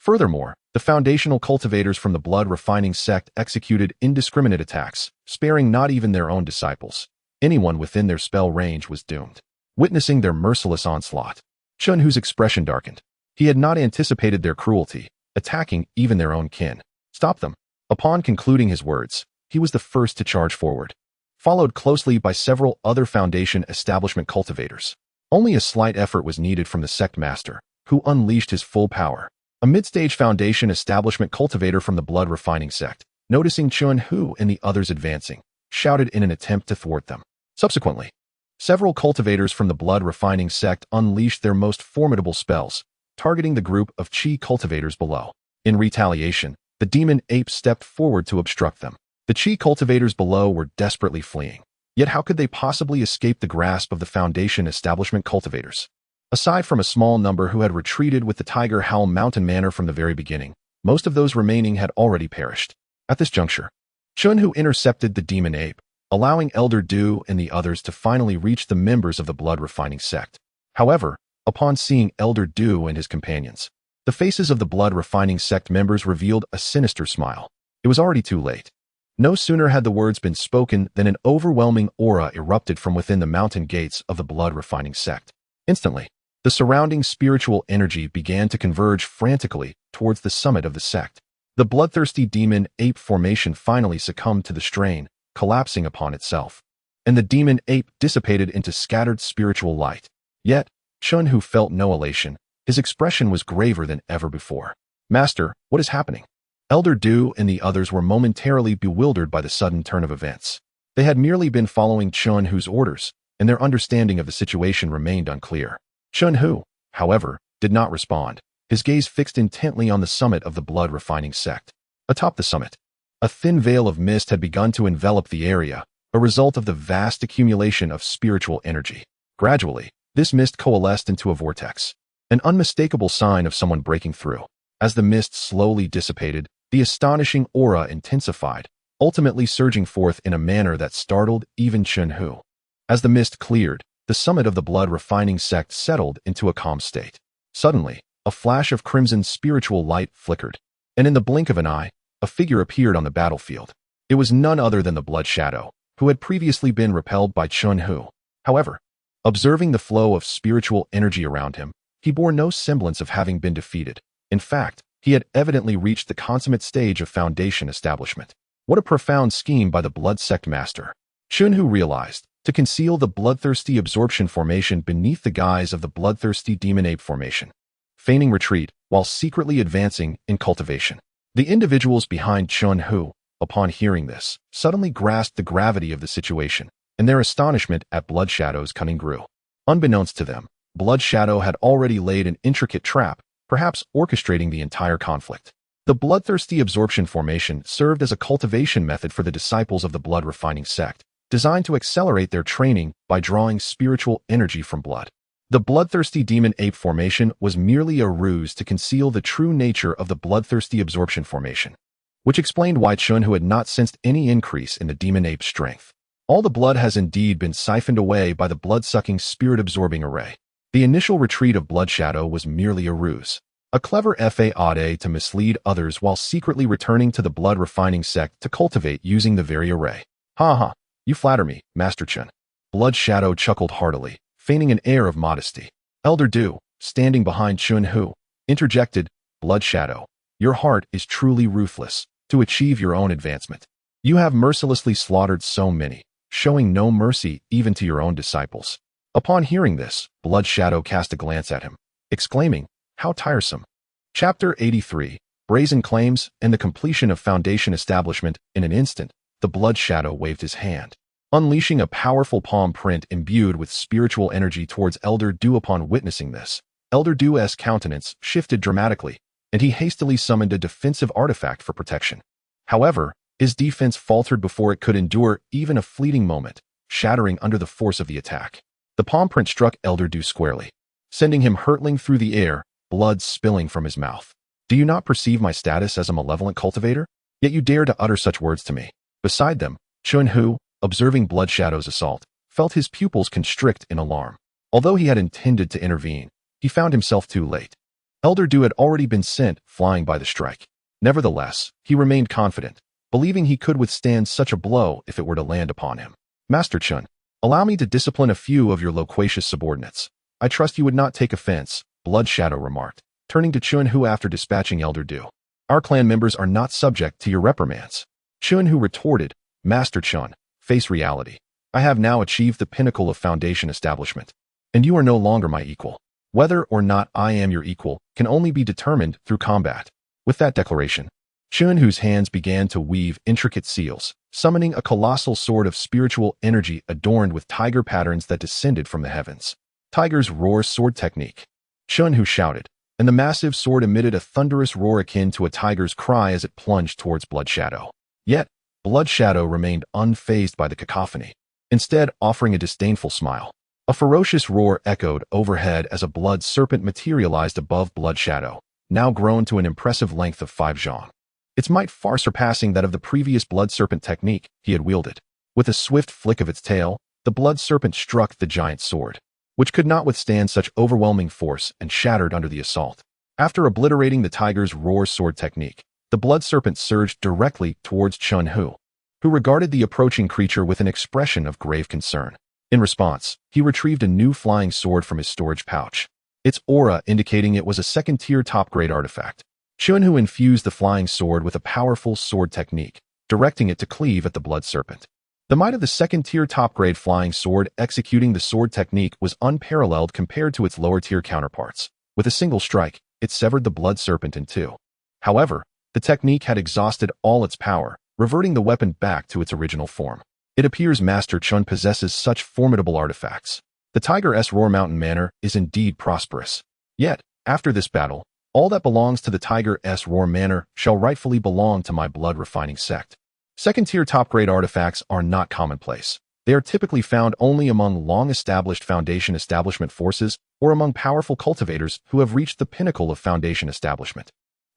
Furthermore, the foundational cultivators from the blood-refining sect executed indiscriminate attacks, sparing not even their own disciples. Anyone within their spell range was doomed. Witnessing their merciless onslaught, Chun Hu's expression darkened. He had not anticipated their cruelty, attacking even their own kin. Stop them. Upon concluding his words, he was the first to charge forward, followed closely by several other Foundation establishment cultivators. Only a slight effort was needed from the sect master, who unleashed his full power. A mid-stage Foundation establishment cultivator from the blood-refining sect, noticing Chun Hu and the others advancing, shouted in an attempt to thwart them. Subsequently, several cultivators from the blood-refining sect unleashed their most formidable spells, targeting the group of Qi cultivators below. In retaliation, the demon ape stepped forward to obstruct them. The Qi cultivators below were desperately fleeing. Yet how could they possibly escape the grasp of the Foundation establishment cultivators? Aside from a small number who had retreated with the Tiger Howl Mountain Manor from the very beginning, most of those remaining had already perished. At this juncture, Chun Hu intercepted the demon ape, allowing Elder Du and the others to finally reach the members of the blood-refining sect. However, upon seeing Elder Du and his companions, the faces of the blood-refining sect members revealed a sinister smile. It was already too late. No sooner had the words been spoken than an overwhelming aura erupted from within the mountain gates of the blood-refining sect. Instantly, the surrounding spiritual energy began to converge frantically towards the summit of the sect. The bloodthirsty demon ape formation finally succumbed to the strain, collapsing upon itself, and the demon ape dissipated into scattered spiritual light. Yet, Cheng Hu felt no elation. His expression was graver than ever before. "Master, what is happening?" Elder Du and the others were momentarily bewildered by the sudden turn of events. They had merely been following Cheng Hu's orders, and their understanding of the situation remained unclear. Cheng Hu, however, did not respond, his gaze fixed intently on the summit of the blood-refining sect. Atop the summit, a thin veil of mist had begun to envelop the area, a result of the vast accumulation of spiritual energy. Gradually, this mist coalesced into a vortex, an unmistakable sign of someone breaking through. As the mist slowly dissipated, the astonishing aura intensified, ultimately surging forth in a manner that startled even Cheng Hu. As the mist cleared, the summit of the blood-refining sect settled into a calm state. Suddenly, a flash of crimson spiritual light flickered, and in the blink of an eye, a figure appeared on the battlefield. It was none other than the Blood Shadow, who had previously been repelled by Cheng Hu. However, observing the flow of spiritual energy around him, he bore no semblance of having been defeated. In fact, he had evidently reached the consummate stage of foundation establishment. What a profound scheme by the Blood Sect Master. Cheng Hu realized, to conceal the bloodthirsty absorption formation beneath the guise of the bloodthirsty demon ape formation, feigning retreat while secretly advancing in cultivation. The individuals behind Cheng Hu, upon hearing this, suddenly grasped the gravity of the situation, and their astonishment at Blood Shadow's cunning grew. Unbeknownst to them, Blood Shadow had already laid an intricate trap, perhaps orchestrating the entire conflict. The bloodthirsty absorption formation served as a cultivation method for the disciples of the blood-refining sect, designed to accelerate their training by drawing spiritual energy from blood. The bloodthirsty demon ape formation was merely a ruse to conceal the true nature of the bloodthirsty absorption formation, which explained why Cheng Hu had not sensed any increase in the demon ape's strength. All the blood has indeed been siphoned away by the blood-sucking spirit-absorbing array. The initial retreat of Blood Shadow was merely a ruse, a clever fade to mislead others while secretly returning to the blood-refining sect to cultivate using the very array. "Ha ha, you flatter me, Master Cheng." Blood Shadow chuckled heartily, feigning an air of modesty. Elder Du, standing behind Cheng Hu, interjected, "Blood Shadow, your heart is truly ruthless to achieve your own advancement. You have mercilessly slaughtered so many, showing no mercy even to your own disciples." Upon hearing this, Blood Shadow cast a glance at him, exclaiming, "How tiresome." Chapter 83, Brazen Claims and the Completion of Foundation Establishment. In an instant, the Blood Shadow waved his hand, unleashing a powerful palm print imbued with spiritual energy towards Elder Du. Upon witnessing this, Elder Du's countenance shifted dramatically, and he hastily summoned a defensive artifact for protection. However, his defense faltered before it could endure even a fleeting moment, shattering under the force of the attack. The palm print struck Elder Du squarely, sending him hurtling through the air, blood spilling from his mouth. "Do you not perceive my status as a malevolent cultivator? Yet you dare to utter such words to me." Beside them, Cheng Hu, observing Blood Shadow's assault, felt his pupils constrict in alarm. Although he had intended to intervene, he found himself too late. Elder Du had already been sent flying by the strike. Nevertheless, he remained confident, believing he could withstand such a blow if it were to land upon him. "Master Cheng, allow me to discipline a few of your loquacious subordinates. I trust you would not take offense," Blood Shadow remarked, turning to Cheng Hu after dispatching Elder Du. "Our clan members are not subject to your reprimands." Cheng Hu retorted, "Master Cheng, face reality. I have now achieved the pinnacle of foundation establishment, and you are no longer my equal. Whether or not I am your equal can only be determined through combat." With that declaration, Cheng Hu's hands began to weave intricate seals, summoning a colossal sword of spiritual energy adorned with tiger patterns that descended from the heavens. Tiger's Roar Sword Technique. Cheng Hu shouted, and the massive sword emitted a thunderous roar akin to a tiger's cry as it plunged towards Blood Shadow. Yet, Blood Shadow remained unfazed by the cacophony, instead offering a disdainful smile. A ferocious roar echoed overhead as a blood serpent materialized above Blood Shadow, now grown to an impressive length of 5 zhang. Its might far surpassing that of the previous blood serpent technique he had wielded. With a swift flick of its tail, the blood serpent struck the giant sword, which could not withstand such overwhelming force and shattered under the assault. After obliterating the tiger's roar sword technique, the blood serpent surged directly towards Cheng Hu. who regarded the approaching creature with an expression of grave concern. In response, he retrieved a new flying sword from his storage pouch, its aura indicating it was a second-tier top-grade artifact. Chunhu infused the flying sword with a powerful sword technique, directing it to cleave at the blood serpent. The might of the second-tier top-grade flying sword executing the sword technique was unparalleled compared to its lower-tier counterparts. With a single strike, it severed the blood serpent in two. However, the technique had exhausted all its power, reverting the weapon back to its original form. It appears Master Chun possesses such formidable artifacts. The Tiger's Roar Mountain Manor is indeed prosperous. Yet, after this battle, all that belongs to the Tiger's Roar Manor shall rightfully belong to my blood-refining sect. Second-tier top-grade artifacts are not commonplace. They are typically found only among long-established Foundation establishment forces or among powerful cultivators who have reached the pinnacle of Foundation establishment.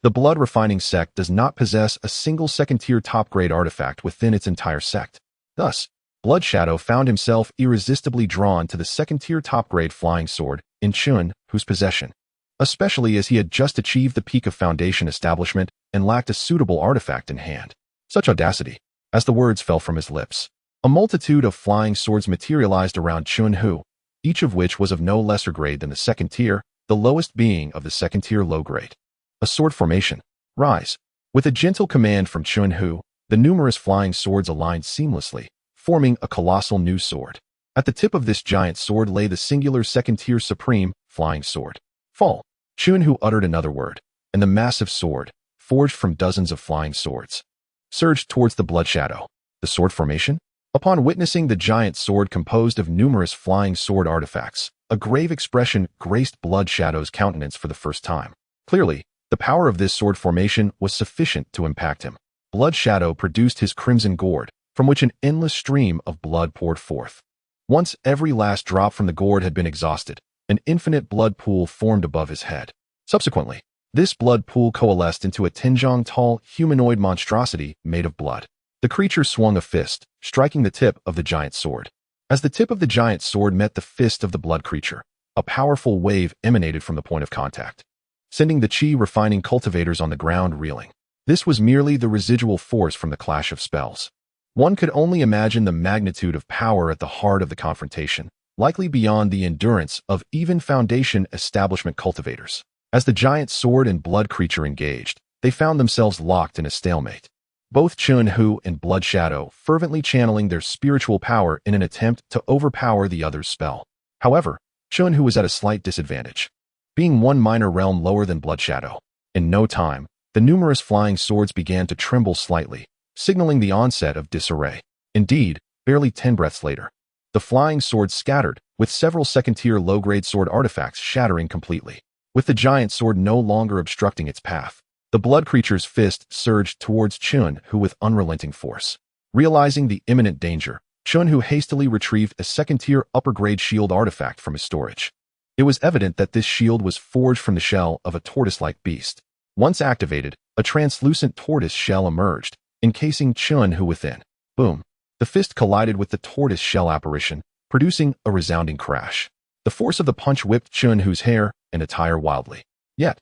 The blood-refining sect does not possess a single second-tier top-grade artifact within its entire sect. Thus, Blood Shadow found himself irresistibly drawn to the second-tier top-grade flying sword in Chunhu's possession, especially as he had just achieved the peak of Foundation establishment and lacked a suitable artifact in hand. Such audacity! As the words fell from his lips, a multitude of flying swords materialized around Chunhu, each of which was of no lesser grade than the second tier, the lowest being of the second-tier low grade. A sword formation. Rise. With a gentle command from Chunhu, the numerous flying swords aligned seamlessly, forming a colossal new sword. At the tip of this giant sword lay the singular second-tier supreme flying sword. Fall. Chunhu uttered another word, and the massive sword, forged from dozens of flying swords, surged towards the Blood Shadow. The sword formation? Upon witnessing the giant sword composed of numerous flying sword artifacts, a grave expression graced Blood Shadow's countenance for the first time. Clearly, the power of this sword formation was sufficient to impact him. Blood Shadow produced his crimson gourd, from which an endless stream of blood poured forth. Once every last drop from the gourd had been exhausted, an infinite blood pool formed above his head. Subsequently, this blood pool coalesced into a 10-jong-tall humanoid monstrosity made of blood. The creature swung a fist, striking the tip of the giant sword. As the tip of the giant sword met the fist of the blood creature, a powerful wave emanated from the point of contact, sending the chi-refining cultivators on the ground reeling. This was merely the residual force from the clash of spells. One could only imagine the magnitude of power at the heart of the confrontation, likely beyond the endurance of even Foundation establishment cultivators. As the giant sword and blood creature engaged, they found themselves locked in a stalemate. Both Chunhu and Blood Shadow fervently channeling their spiritual power in an attempt to overpower the other's spell. However, Chunhu was at a slight disadvantage, being one minor realm lower than Blood Shadow. In no time, the numerous flying swords began to tremble slightly, signaling the onset of disarray. Indeed, barely 10 breaths later, the flying swords scattered, with several second-tier low-grade sword artifacts shattering completely. With the giant sword no longer obstructing its path, the blood creature's fist surged towards Chunhu with unrelenting force. Realizing the imminent danger, Chunhu hastily retrieved a second-tier upper-grade shield artifact from his storage. It was evident that this shield was forged from the shell of a tortoise-like beast. Once activated, a translucent tortoise shell emerged, encasing Chunhu within. Boom! The fist collided with the tortoise shell apparition, producing a resounding crash. The force of the punch whipped Chunhu's hair and attire wildly. Yet,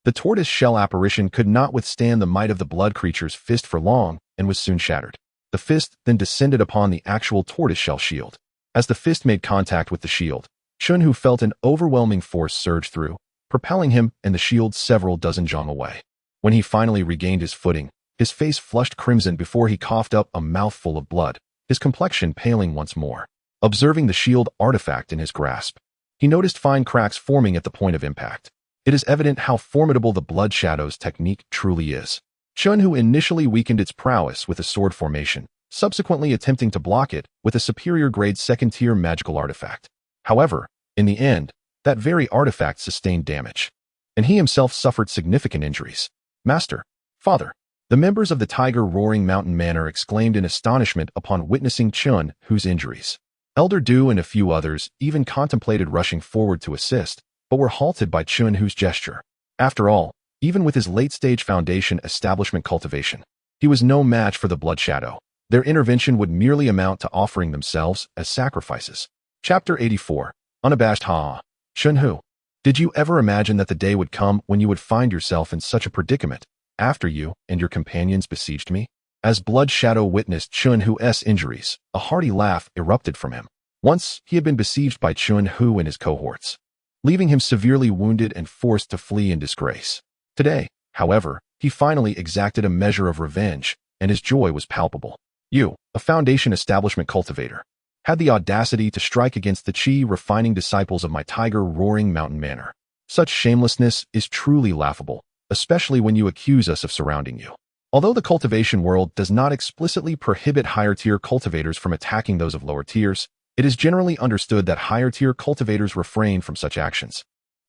the tortoise shell apparition could not withstand the might of the blood creature's fist for long and was soon shattered. The fist then descended upon the actual tortoise shell shield. As the fist made contact with the shield, Chunhu felt an overwhelming force surge through, propelling him and the shield several dozen jong away. When he finally regained his footing, his face flushed crimson before he coughed up a mouthful of blood, his complexion paling once more. Observing the shield artifact in his grasp, he noticed fine cracks forming at the point of impact. It is evident how formidable the Blood Shadow's technique truly is. Chunhu initially weakened its prowess with a sword formation, subsequently attempting to block it with a superior-grade second-tier magical artifact. However, in the end, that very artifact sustained damage, and he himself suffered significant injuries. Master, Father, the members of the Tiger-Roaring Mountain Manor exclaimed in astonishment upon witnessing Chunhu's injuries. Elder Du and a few others even contemplated rushing forward to assist, but were halted by Chunhu's gesture. After all, even with his late-stage Foundation establishment cultivation, he was no match for the Blood Shadow. Their intervention would merely amount to offering themselves as sacrifices. Chapter 84. Unabashed Ha. Chunhu, did you ever imagine that the day would come when you would find yourself in such a predicament, after you and your companions besieged me? As Blood Shadow witnessed Chun Hu's injuries, a hearty laugh erupted from him. Once, he had been besieged by Chun Hu and his cohorts, leaving him severely wounded and forced to flee in disgrace. Today, however, he finally exacted a measure of revenge, and his joy was palpable. You, a Foundation establishment cultivator, had the audacity to strike against the chi-refining disciples of my tiger-roaring mountain manor. Such shamelessness is truly laughable, especially when you accuse us of surrounding you. Although the cultivation world does not explicitly prohibit higher-tier cultivators from attacking those of lower tiers, it is generally understood that higher-tier cultivators refrain from such actions,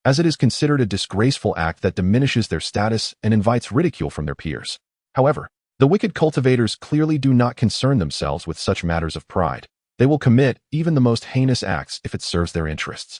as it is considered a disgraceful act that diminishes their status and invites ridicule from their peers. However, the wicked cultivators clearly do not concern themselves with such matters of pride. They will commit even the most heinous acts if it serves their interests.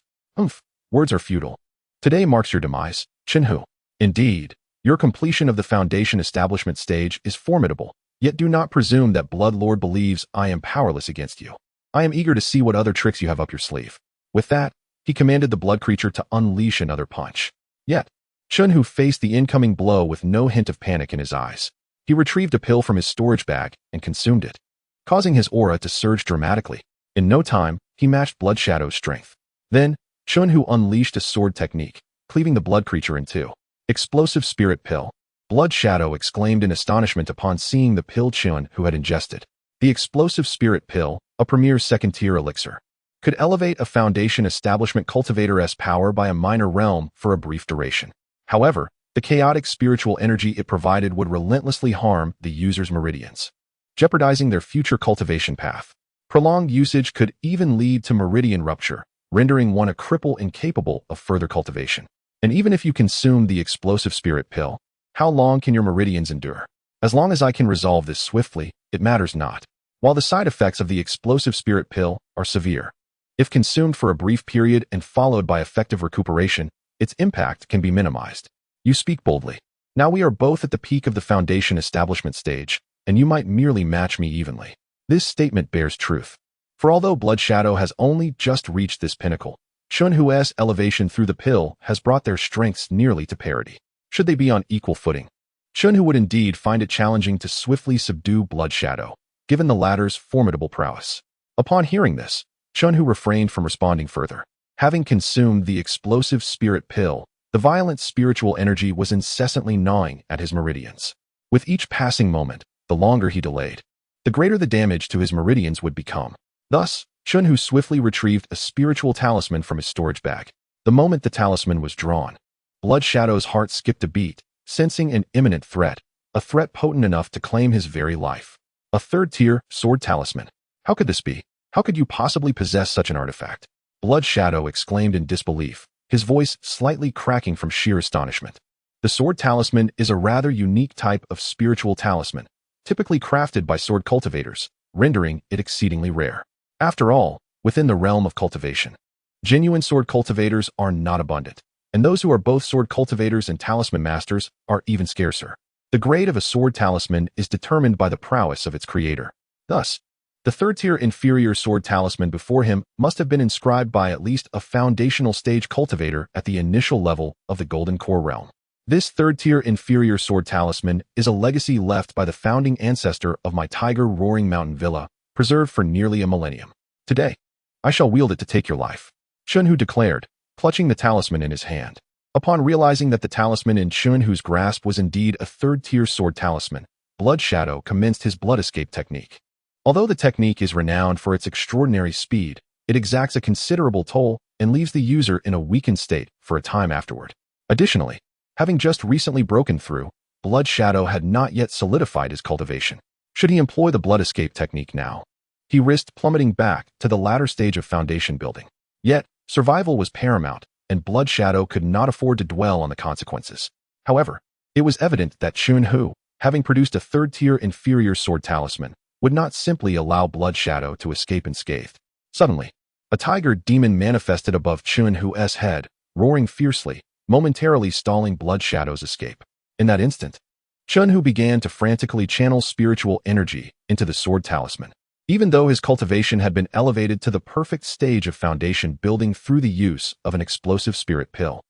Words are futile. Today marks your demise, Chun Hu. Indeed, your completion of the Foundation establishment stage is formidable, yet do not presume that Bloodlord believes I am powerless against you. I am eager to see what other tricks you have up your sleeve. With that, he commanded the blood creature to unleash another punch. Yet, Chun Hu faced the incoming blow with no hint of panic in his eyes. He retrieved a pill from his storage bag and consumed it, causing his aura to surge dramatically. In no time, he matched Blood Shadow's strength. Then, Chun Hu unleashed a sword technique, cleaving the blood creature in two. Explosive Spirit Pill. Blood Shadow exclaimed in astonishment upon seeing the pill Chun Hu had ingested. The Explosive Spirit Pill, a premier second-tier elixir, could elevate a Foundation establishment cultivator's power by a minor realm for a brief duration. However, the chaotic spiritual energy it provided would relentlessly harm the user's meridians, jeopardizing their future cultivation path. Prolonged usage could even lead to meridian rupture, rendering one a cripple incapable of further cultivation. And even if you consume the Explosive Spirit Pill, how long can your meridians endure? As long as I can resolve this swiftly, it matters not. While the side effects of the Explosive Spirit Pill are severe, if consumed for a brief period and followed by effective recuperation, its impact can be minimized. You speak boldly. Now we are both at the peak of the Foundation establishment stage, and you might merely match me evenly. This statement bears truth. For although Blood Shadow has only just reached this pinnacle, Chun Hu's elevation through the pill has brought their strengths nearly to parity. Should they be on equal footing, Chun Hu would indeed find it challenging to swiftly subdue Blood Shadow, given the latter's formidable prowess. Upon hearing this, Chun Hu refrained from responding further. Having consumed the Explosive Spirit Pill, the violent spiritual energy was incessantly gnawing at his meridians. With each passing moment, the longer he delayed, the greater the damage to his meridians would become. Thus, Chun Hu swiftly retrieved a spiritual talisman from his storage bag. The moment the talisman was drawn, Blood Shadow's heart skipped a beat, sensing an imminent threat, a threat potent enough to claim his very life. A third-tier sword talisman. How could this be? How could you possibly possess such an artifact? Blood Shadow exclaimed in disbelief, his voice slightly cracking from sheer astonishment. The sword talisman is a rather unique type of spiritual talisman, typically crafted by sword cultivators, rendering it exceedingly rare. After all, within the realm of cultivation, genuine sword cultivators are not abundant, and those who are both sword cultivators and talisman masters are even scarcer. The grade of a sword talisman is determined by the prowess of its creator. Thus, the third-tier inferior sword talisman before him must have been inscribed by at least a foundational stage cultivator at the initial level of the Golden Core realm. This third-tier inferior sword talisman is a legacy left by the founding ancestor of my tiger-roaring mountain villa, preserved for nearly a millennium. Today, I shall wield it to take your life, Chun Hu declared, clutching the talisman in his hand. Upon realizing that the talisman in Chun Hu's grasp was indeed a third-tier sword talisman, Blood Shadow commenced his blood escape technique. Although the technique is renowned for its extraordinary speed, it exacts a considerable toll and leaves the user in a weakened state for a time afterward. Additionally, having just recently broken through, Blood Shadow had not yet solidified his cultivation. Should he employ the blood escape technique now, he risked plummeting back to the latter stage of foundation building. Yet, survival was paramount, and Blood Shadow could not afford to dwell on the consequences. However, it was evident that Chun Hu, having produced a third-tier inferior sword talisman, would not simply allow Blood Shadow to escape unscathed. Suddenly, a tiger demon manifested above Chun Hu's head, roaring fiercely, momentarily stalling Blood Shadow's escape. In that instant, Chun Hu began to frantically channel spiritual energy into the sword talisman. Even though his cultivation had been elevated to the perfect stage of foundation building through the use of an explosive spirit pill,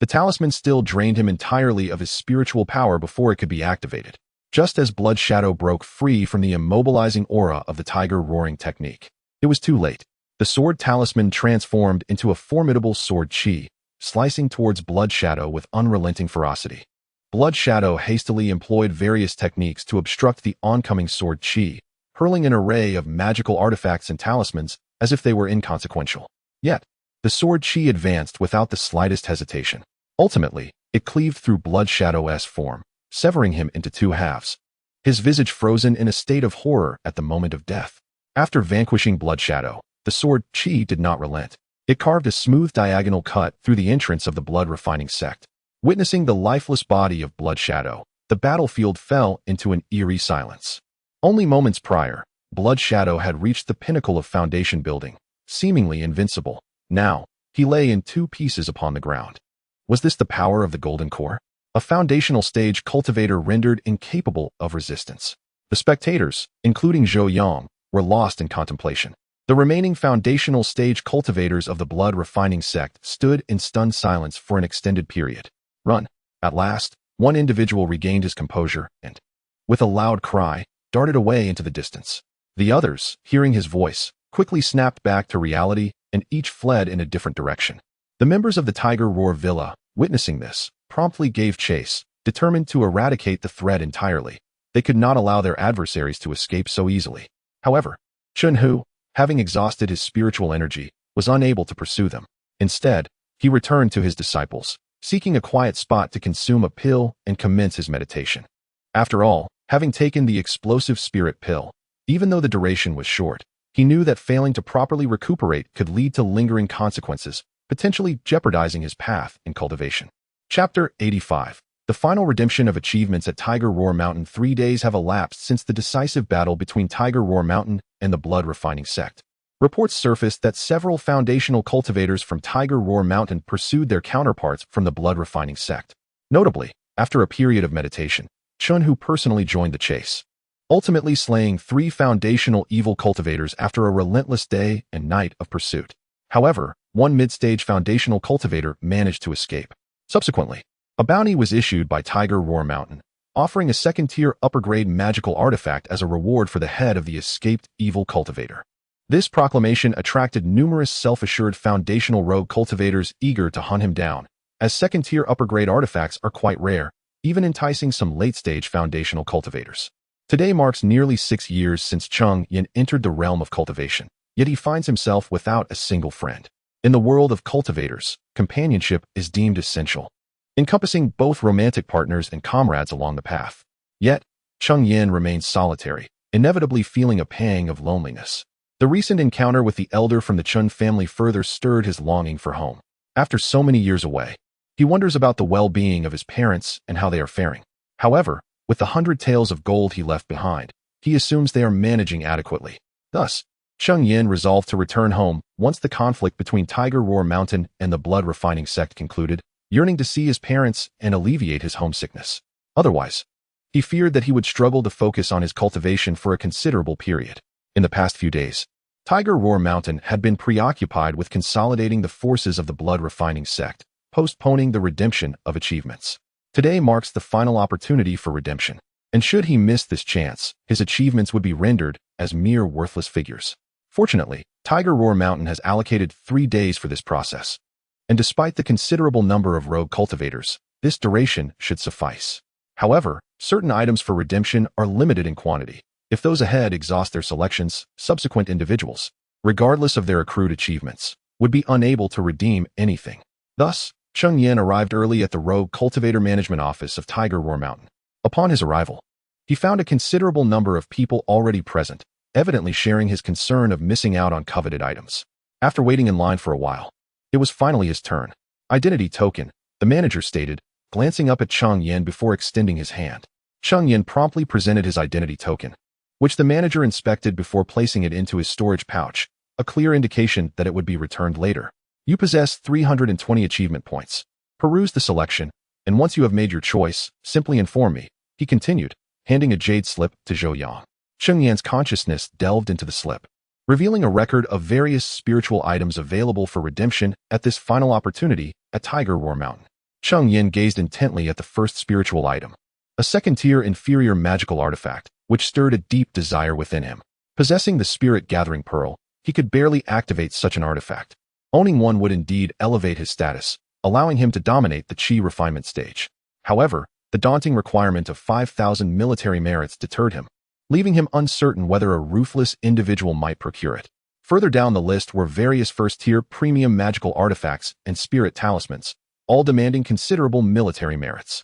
the talisman still drained him entirely of his spiritual power before it could be activated. Just as Blood Shadow broke free from the immobilizing aura of the tiger roaring technique, it was too late. The sword talisman transformed into a formidable sword chi, slicing towards Blood Shadow with unrelenting ferocity. Blood Shadow hastily employed various techniques to obstruct the oncoming sword chi, hurling an array of magical artifacts and talismans as if they were inconsequential. Yet, the sword chi advanced without the slightest hesitation. Ultimately, it cleaved through Blood Shadow's form, severing him into two halves, his visage frozen in a state of horror at the moment of death. After vanquishing Blood Shadow, the sword chi did not relent. It carved a smooth diagonal cut through the entrance of the blood-refining sect. Witnessing the lifeless body of Blood Shadow, the battlefield fell into an eerie silence. Only moments prior, Blood Shadow had reached the pinnacle of foundation building, seemingly invincible. Now, he lay in two pieces upon the ground. Was this the power of the Golden Core? A foundational stage cultivator rendered incapable of resistance. The spectators, including Zhou Yang, were lost in contemplation. The remaining foundational stage cultivators of the blood-refining sect stood in stunned silence for an extended period. Run. At last, one individual regained his composure and, with a loud cry, darted away into the distance. The others, hearing his voice, quickly snapped back to reality and each fled in a different direction. The members of the Tiger Roar Villa, witnessing this, promptly gave chase, determined to eradicate the threat entirely. They could not allow their adversaries to escape so easily. However, Chun Hu, having exhausted his spiritual energy, was unable to pursue them. Instead, he returned to his disciples, seeking a quiet spot to consume a pill and commence his meditation. After all, having taken the explosive spirit pill, even though the duration was short, he knew that failing to properly recuperate could lead to lingering consequences, potentially jeopardizing his path in cultivation. Chapter 85. The final redemption of achievements at Tiger Roar Mountain. 3 days have elapsed since the decisive battle between Tiger Roar Mountain and the blood-refining sect. Reports surfaced that several foundational cultivators from Tiger Roar Mountain pursued their counterparts from the blood-refining sect. Notably, after a period of meditation, Chun Hu personally joined the chase, ultimately slaying 3 foundational evil cultivators after a relentless day and night of pursuit. However, one mid-stage foundational cultivator managed to escape. Subsequently, a bounty was issued by Tiger Roar Mountain, offering a second-tier upper-grade magical artifact as a reward for the head of the escaped evil cultivator. This proclamation attracted numerous self-assured foundational rogue cultivators eager to hunt him down, as second-tier upper-grade artifacts are quite rare, even enticing some late-stage foundational cultivators. Today marks nearly 6 years since Cheng Yan entered the realm of cultivation, yet he finds himself without a single friend. In the world of cultivators, companionship is deemed essential, encompassing both romantic partners and comrades along the path. Yet, Cheng Yan remains solitary, inevitably feeling a pang of loneliness. The recent encounter with the elder from the Chun family further stirred his longing for home. After so many years away, he wonders about the well-being of his parents and how they are faring. However, with the 100 taels of gold he left behind, he assumes they are managing adequately. Thus, Cheng Yan resolved to return home once the conflict between Tiger Roar Mountain and the blood-refining sect concluded, yearning to see his parents and alleviate his homesickness. Otherwise, he feared that he would struggle to focus on his cultivation for a considerable period. In the past few days, Tiger Roar Mountain had been preoccupied with consolidating the forces of the blood-refining sect, postponing the redemption of achievements. Today marks the final opportunity for redemption, and should he miss this chance, his achievements would be rendered as mere worthless figures. Fortunately, Tiger Roar Mountain has allocated 3 days for this process, and despite the considerable number of rogue cultivators, this duration should suffice. However, certain items for redemption are limited in quantity. If those ahead exhaust their selections, subsequent individuals, regardless of their accrued achievements, would be unable to redeem anything. Thus, Cheng Yan arrived early at the Rogue Cultivator Management Office of Tiger Roar Mountain. Upon his arrival, he found a considerable number of people already present, evidently sharing his concern of missing out on coveted items. After waiting in line for a while, it was finally his turn. Identity token, the manager stated, glancing up at Cheng Yan before extending his hand. Cheng Yan promptly presented his identity token, which the manager inspected before placing it into his storage pouch, a clear indication that it would be returned later. You possess 320 achievement points. Peruse the selection, and once you have made your choice, simply inform me, he continued, handing a jade slip to Zhou Yang. Cheng Yan's consciousness delved into the slip, revealing a record of various spiritual items available for redemption at this final opportunity at Tiger Roar Mountain. Cheng Yan gazed intently at the first spiritual item, a a second-tier inferior magical artifact, which stirred a deep desire within him. Possessing the spirit-gathering pearl, he could barely activate such an artifact. Owning one would indeed elevate his status, allowing him to dominate the chi refinement stage. However, the daunting requirement of 5,000 military merits deterred him, leaving him uncertain whether a ruthless individual might procure it. Further down the list were various first-tier premium magical artifacts and spirit talismans, all demanding considerable military merits.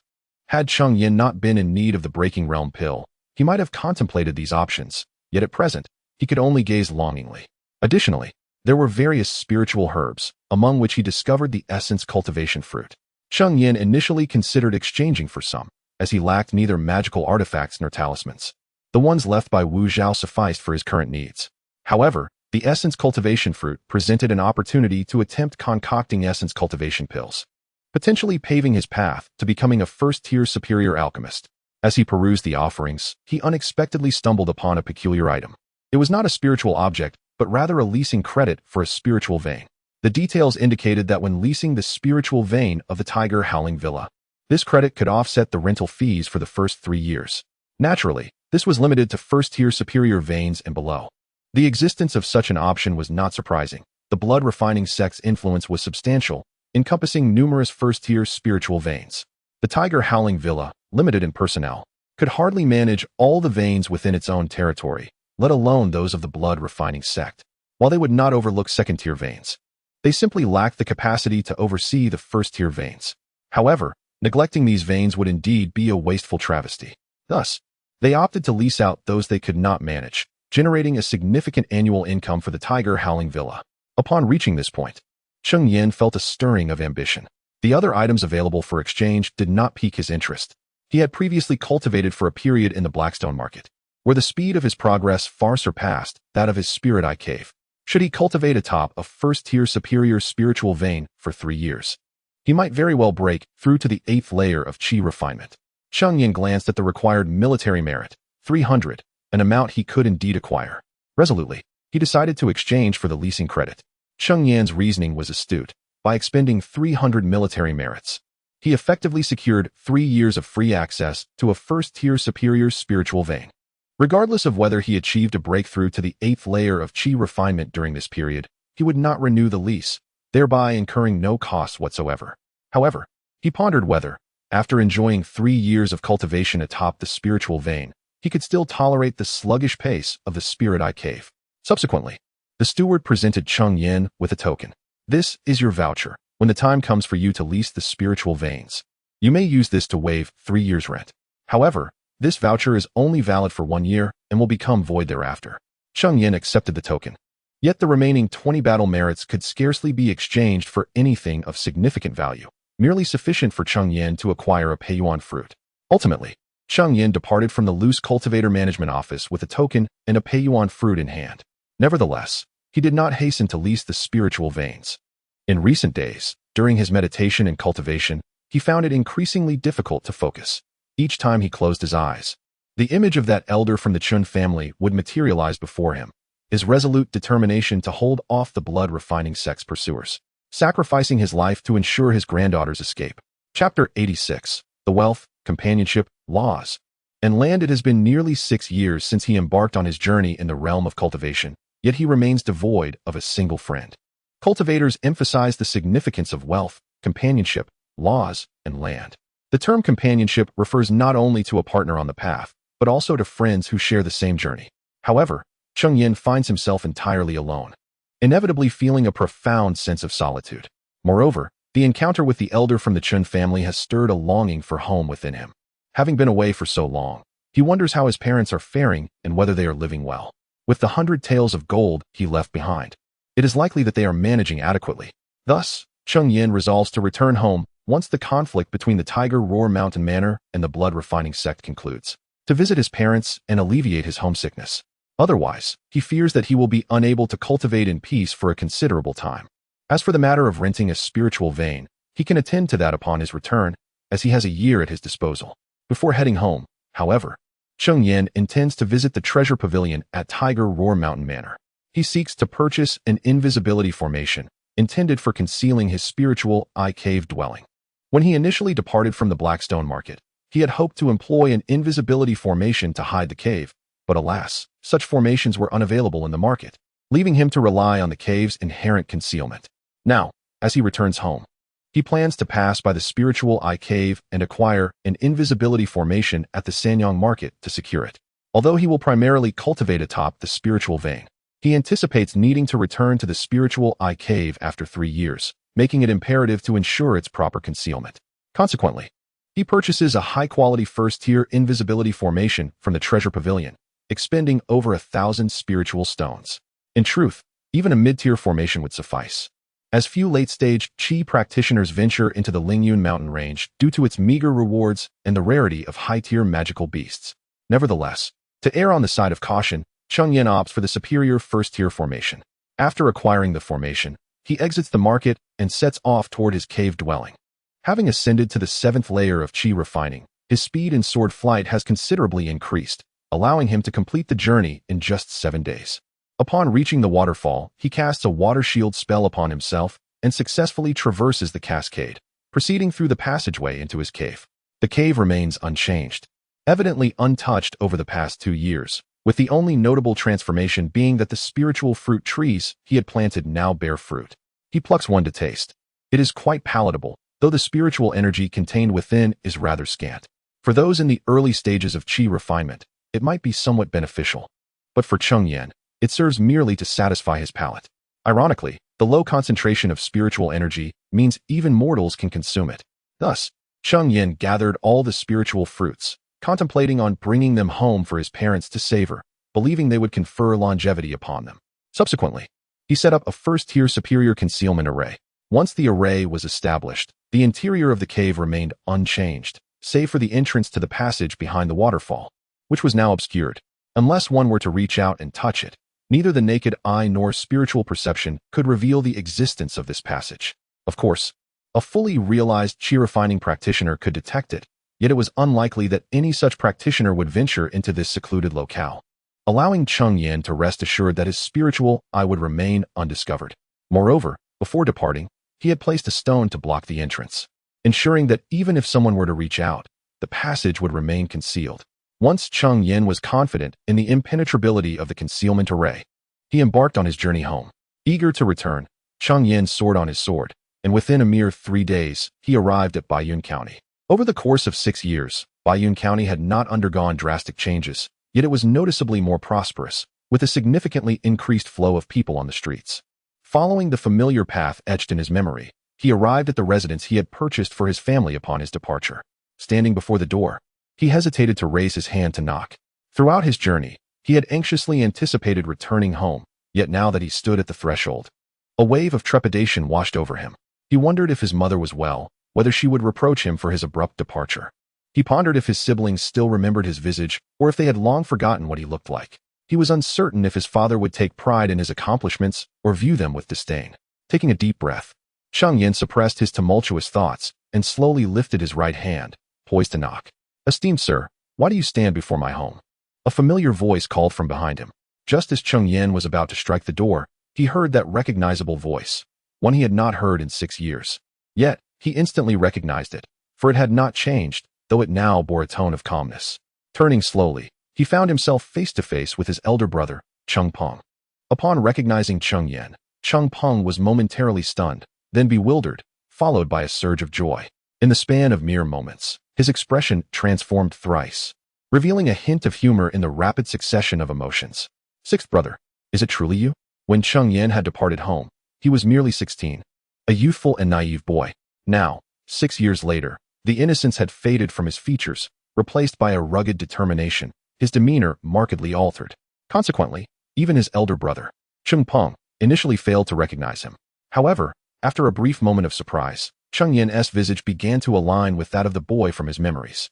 Had Cheng Yan not been in need of the Breaking Realm pill, he might have contemplated these options, yet at present, he could only gaze longingly. Additionally, there were various spiritual herbs, among which he discovered the essence cultivation fruit. Cheng Yan initially considered exchanging for some, as he lacked neither magical artifacts nor talismans. The ones left by Wu Zhao sufficed for his current needs. However, the essence cultivation fruit presented an opportunity to attempt concocting essence cultivation pills, potentially paving his path to becoming a first-tier superior alchemist. As he perused the offerings, he unexpectedly stumbled upon a peculiar item. It was not a spiritual object, but rather a leasing credit for a spiritual vein. The details indicated that when leasing the spiritual vein of the Tiger Howling Villa, this credit could offset the rental fees for the first 3 years. Naturally, this was limited to first-tier superior veins and below. The existence of such an option was not surprising. The blood-refining sect's influence was substantial, encompassing numerous first-tier spiritual veins. The Tiger Howling Villa, limited in personnel, could hardly manage all the veins within its own territory, let alone those of the blood-refining sect. While they would not overlook second-tier veins, they simply lacked the capacity to oversee the first-tier veins. However, neglecting these veins would indeed be a wasteful travesty. Thus, they opted to lease out those they could not manage, generating a significant annual income for the Tiger Howling Villa. Upon reaching this point, Cheng Yan felt a stirring of ambition. The other items available for exchange did not pique his interest. He had previously cultivated for a period in the Blackstone market, where the speed of his progress far surpassed that of his spirit eye cave. Should he cultivate atop a first-tier superior spiritual vein for 3 years, he might very well break through to the 8th layer of chi refinement. Cheng Yan glanced at the required military merit, 300, an amount he could indeed acquire. Resolutely, he decided to exchange for the leasing credit. Cheng Yan's reasoning was astute. By expending 300 military merits, he effectively secured 3 years of free access to a first-tier superior spiritual vein. Regardless of whether he achieved a breakthrough to the 8th layer of chi refinement during this period, he would not renew the lease, thereby incurring no costs whatsoever. However, he pondered whether, after enjoying 3 years of cultivation atop the spiritual vein, he could still tolerate the sluggish pace of the spirit eye cave. Subsequently, the steward presented Cheng Yan with a token. This is your voucher. When the time comes for you to lease the spiritual veins, you may use this to waive 3 years' rent. However, this voucher is only valid for 1 year and will become void thereafter. Cheng Yan accepted the token. Yet the remaining 20 battle merits could scarcely be exchanged for anything of significant value, merely sufficient for Cheng Yan to acquire a Peiyuan fruit. Ultimately, Cheng Yan departed from the loose cultivator management office with a token and a Peiyuan fruit in hand. Nevertheless, he did not hasten to lease the spiritual veins. In recent days, during his meditation and cultivation, he found it increasingly difficult to focus. Each time he closed his eyes, the image of that elder from the Chun family would materialize before him, his resolute determination to hold off the blood-refining sect's pursuers, sacrificing his life to ensure his granddaughter's escape. Chapter 86. The Wealth, Companionship, Laws, and Land. It has been nearly 6 years since he embarked on his journey in the realm of cultivation, yet he remains devoid of a single friend. Cultivators emphasize the significance of wealth, companionship, laws, and land. The term companionship refers not only to a partner on the path, but also to friends who share the same journey. However, Cheng Yan finds himself entirely alone, inevitably feeling a profound sense of solitude. Moreover, the encounter with the elder from the Chun family has stirred a longing for home within him. Having been away for so long, he wonders how his parents are faring and whether they are living well. With the 100 taels of gold he left behind, it is likely that they are managing adequately. Thus, Cheng Yan resolves to return home once the conflict between the Tiger Roar Mountain Manor and the blood-refining sect concludes, to visit his parents and alleviate his homesickness. Otherwise, he fears that he will be unable to cultivate in peace for a considerable time. As for the matter of renting a spiritual vein, he can attend to that upon his return, as he has a year at his disposal. Before heading home, however, Cheng Yan intends to visit the treasure pavilion at Tiger Roar Mountain Manor. He seeks to purchase an invisibility formation, intended for concealing his spiritual eye cave dwelling. When he initially departed from the Blackstone market, He had hoped to employ an invisibility formation to hide the cave, but alas, such formations were unavailable in the market, leaving him to rely on the cave's inherent concealment. Now, as he returns home, he plans to pass by the spiritual eye cave and acquire an invisibility formation at the Sanyang market to secure it. Although he will primarily cultivate atop the spiritual vein, he anticipates needing to return to the spiritual eye cave after 3 years, making it imperative to ensure its proper concealment. Consequently, he purchases a high-quality first-tier invisibility formation from the treasure pavilion, expending over 1,000 spiritual stones. In truth, even a mid-tier formation would suffice, as few late-stage Qi practitioners venture into the Lingyun mountain range due to its meager rewards and the rarity of high-tier magical beasts. Nevertheless, to err on the side of caution, Cheng Yan opts for the superior first-tier formation. After acquiring the formation, he exits the market and sets off toward his cave dwelling. Having ascended to the 7th layer of Qi refining, his speed in sword flight has considerably increased, allowing him to complete the journey in just 7 days. Upon reaching the waterfall, he casts a water shield spell upon himself and successfully traverses the cascade, proceeding through the passageway into his cave. The cave remains unchanged, evidently untouched over the past 2 years, with the only notable transformation being that the spiritual fruit trees he had planted now bear fruit. He plucks one to taste. It is quite palatable, though the spiritual energy contained within is rather scant. For those in the early stages of Qi refinement, it might be somewhat beneficial. But for Cheng Yan, it serves merely to satisfy his palate. Ironically, the low concentration of spiritual energy means even mortals can consume it. Thus, Cheng Yan gathered all the spiritual fruits, contemplating on bringing them home for his parents to savor, believing they would confer longevity upon them. Subsequently, he set up a first-tier superior concealment array. Once the array was established, the interior of the cave remained unchanged, save for the entrance to the passage behind the waterfall, which was now obscured. Unless one were to reach out and touch it, neither the naked eye nor spiritual perception could reveal the existence of this passage. Of course, a fully realized Qi refining practitioner could detect it, yet it was unlikely that any such practitioner would venture into this secluded locale, allowing Cheng Yan to rest assured that his spiritual eye would remain undiscovered. Moreover, before departing, he had placed a stone to block the entrance, ensuring that even if someone were to reach out, the passage would remain concealed. Once Cheng Yan was confident in the impenetrability of the concealment array, he embarked on his journey home. Eager to return, Cheng Yan soared on his sword, and within a mere 3 days, he arrived at Baiyun County. Over the course of 6 years, Baiyun County had not undergone drastic changes, yet it was noticeably more prosperous, with a significantly increased flow of people on the streets. Following the familiar path etched in his memory, he arrived at the residence he had purchased for his family upon his departure. Standing before the door, he hesitated to raise his hand to knock. Throughout his journey, he had anxiously anticipated returning home, yet now that he stood at the threshold, a wave of trepidation washed over him. He wondered if his mother was well, whether she would reproach him for his abrupt departure. He pondered if his siblings still remembered his visage or if they had long forgotten what he looked like. He was uncertain if his father would take pride in his accomplishments or view them with disdain. Taking a deep breath, Cheng Yan suppressed his tumultuous thoughts and slowly lifted his right hand, poised to knock. "Esteemed sir, why do you stand before my home?" A familiar voice called from behind him. Just as Cheng Yan was about to strike the door, he heard that recognizable voice, one he had not heard in 6 years. Yet, he instantly recognized it, for it had not changed, though it now bore a tone of calmness. Turning slowly, he found himself face to face with his elder brother, Cheng Peng. Upon recognizing Cheng Yan, Cheng Peng was momentarily stunned, then bewildered, followed by a surge of joy. In the span of mere moments, his expression transformed thrice, revealing a hint of humor in the rapid succession of emotions. "Sixth brother, is it truly you?" When Cheng Yan had departed home, he was merely 16, a youthful and naive boy. Now, 6 years later, the innocence had faded from his features, replaced by a rugged determination, his demeanor markedly altered. Consequently, even his elder brother, Cheng Peng, initially failed to recognize him. However, after a brief moment of surprise, Cheng Yan's visage began to align with that of the boy from his memories.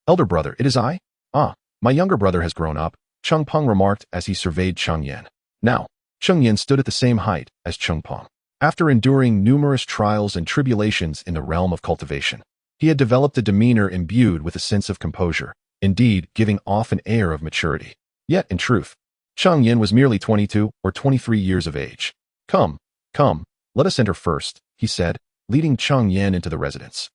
"Elder brother, it is I? Ah, my younger brother has grown up," Cheng Peng remarked as he surveyed Cheng Yan. Now, Cheng Yan stood at the same height as Cheng Peng. After enduring numerous trials and tribulations in the realm of cultivation, he had developed a demeanor imbued with a sense of composure, indeed giving off an air of maturity. Yet, in truth, Cheng Yan was merely 22 or 23 years of age. Come, let us enter first," he said, leading Cheng Yan into the residence.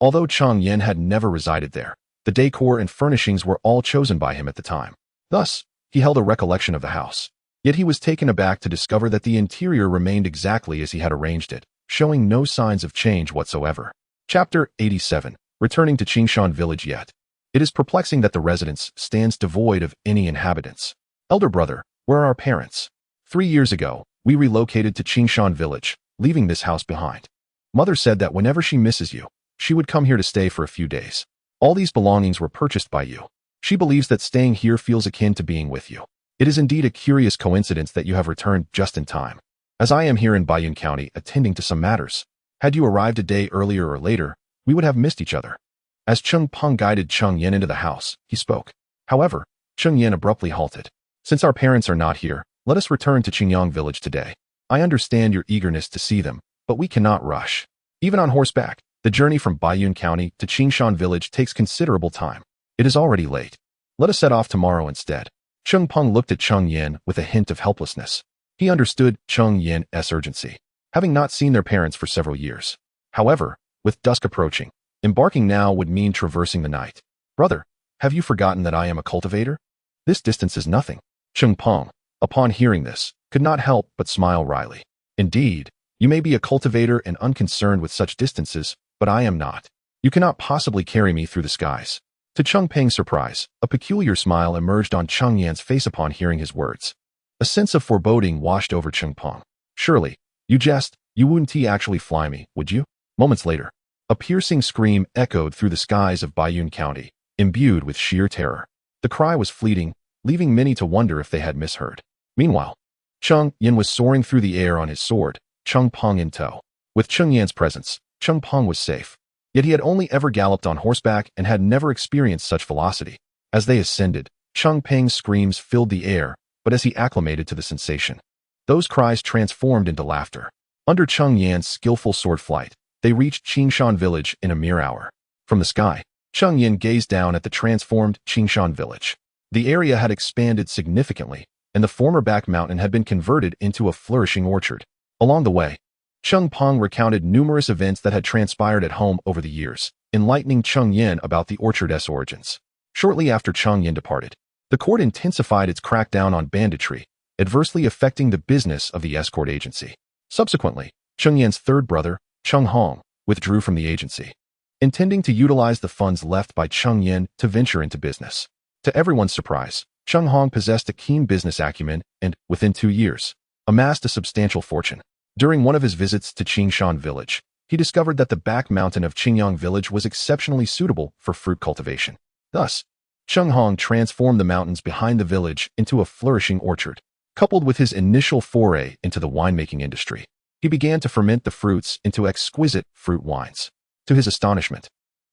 Although Cheng Yan had never resided there, The decor and furnishings were all chosen by him at the time. Thus, he held a recollection of the house. Yet he was taken aback to discover that the interior remained exactly as he had arranged it, showing no signs of change whatsoever. Chapter 87. Returning to Xianxia village yet. It is perplexing that the residence stands devoid of any inhabitants. Elder brother, where are our parents? 3 years ago, we relocated to Xianxia village, leaving this house behind. Mother said that whenever she misses you, she would come here to stay for a few days. All these belongings were purchased by you. She believes that staying here feels akin to being with you. It is indeed a curious coincidence that you have returned just in time, as I am here in Baiyun County attending to some matters. Had you arrived a day earlier or later, we would have missed each other. As Cheng Peng guided Cheng Yan into the house, he spoke. However, Cheng Yan abruptly halted. Since our parents are not here, let us return to Xianxia village today. I understand your eagerness to see them, but we cannot rush. Even on horseback, the journey from Baiyun County to Xianxia village takes considerable time. It is already late. Let us set off tomorrow instead. Cheng Peng looked at Cheng Yan with a hint of helplessness. He understood Cheng Yan's urgency, having not seen their parents for several years. However, with dusk approaching, embarking now would mean traversing the night. Brother, have you forgotten that I am a cultivator? This distance is nothing. Cheng Peng, upon hearing this, could not help but smile wryly. Indeed, you may be a cultivator and unconcerned with such distances, but I am not. You cannot possibly carry me through the skies. To Cheng Peng's surprise, a peculiar smile emerged on Cheng Yan's face upon hearing his words. A sense of foreboding washed over Cheng Peng. Surely, you jest, you wouldn't actually fly me, would you? Moments later, a piercing scream echoed through the skies of Baiyun County, imbued with sheer terror. The cry was fleeting, leaving many to wonder if they had misheard. Meanwhile, Cheng Yan was soaring through the air on his sword, Cheng Peng in tow. With Cheng Yan's presence, Cheng Peng was safe. Yet he had only ever galloped on horseback and had never experienced such velocity. As they ascended, Cheng Peng's screams filled the air, but as he acclimated to the sensation, those cries transformed into laughter. Under Cheng Yan's skillful sword flight, they reached Xianxia village in a mere hour. From the sky, Cheng Yan gazed down at the transformed Xianxia village. The area had expanded significantly, and the former back mountain had been converted into a flourishing orchard. Along the way, Cheng Peng recounted numerous events that had transpired at home over the years, enlightening Cheng Yan about the orchard's origins. Shortly after Cheng Yan departed, the court intensified its crackdown on banditry, adversely affecting the business of the escort agency. Subsequently, Cheng Yan's third brother, Cheng Hong, withdrew from the agency, intending to utilize the funds left by Cheng Yan to venture into business. To everyone's surprise, Cheng Hong possessed a keen business acumen and, within 2 years, amassed a substantial fortune. During one of his visits to Xianxia village, he discovered that the back mountain of Xianxia village was exceptionally suitable for fruit cultivation. Thus, Cheng Hong transformed the mountains behind the village into a flourishing orchard. Coupled with his initial foray into the winemaking industry, he began to ferment the fruits into exquisite fruit wines. To his astonishment,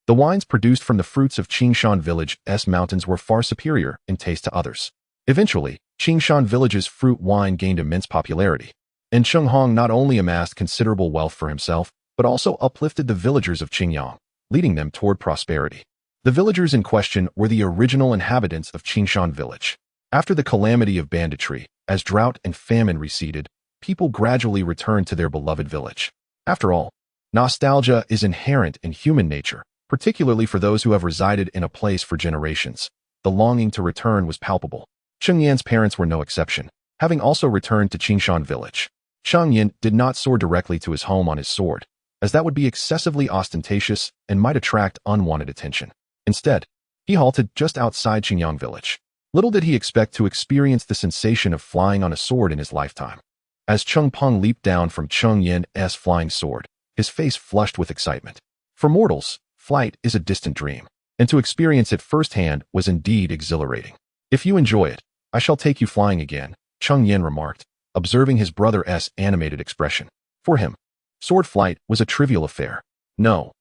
the wines produced from the fruits of Xianxia village's mountains were far superior in taste to others. Eventually, Xianxia village's fruit wine gained immense popularity, and Cheng Hong not only amassed considerable wealth for himself, but also uplifted the villagers of Xianxia, leading them toward prosperity. The villagers in question were the original inhabitants of Xianxia village. After the calamity of banditry, as drought and famine receded, people gradually returned to their beloved village. After all, nostalgia is inherent in human nature, particularly for those who have resided in a place for generations. The longing to return was palpable. Cheng Yan's parents were no exception, having also returned to Xianxia village. Cheng Yan did not soar directly to his home on his sword, as that would be excessively ostentatious and might attract unwanted attention. Instead, he halted just outside Xianxia village. Little did he expect to experience the sensation of flying on a sword in his lifetime. As Cheng Peng leaped down from Cheng Yan's flying sword, his face flushed with excitement. For mortals, flight is a distant dream, and to experience it firsthand was indeed exhilarating. If you enjoy it, I shall take you flying again, Cheng Yan remarked, observing his brother's animated expression. For him, sword flight was a trivial affair. No,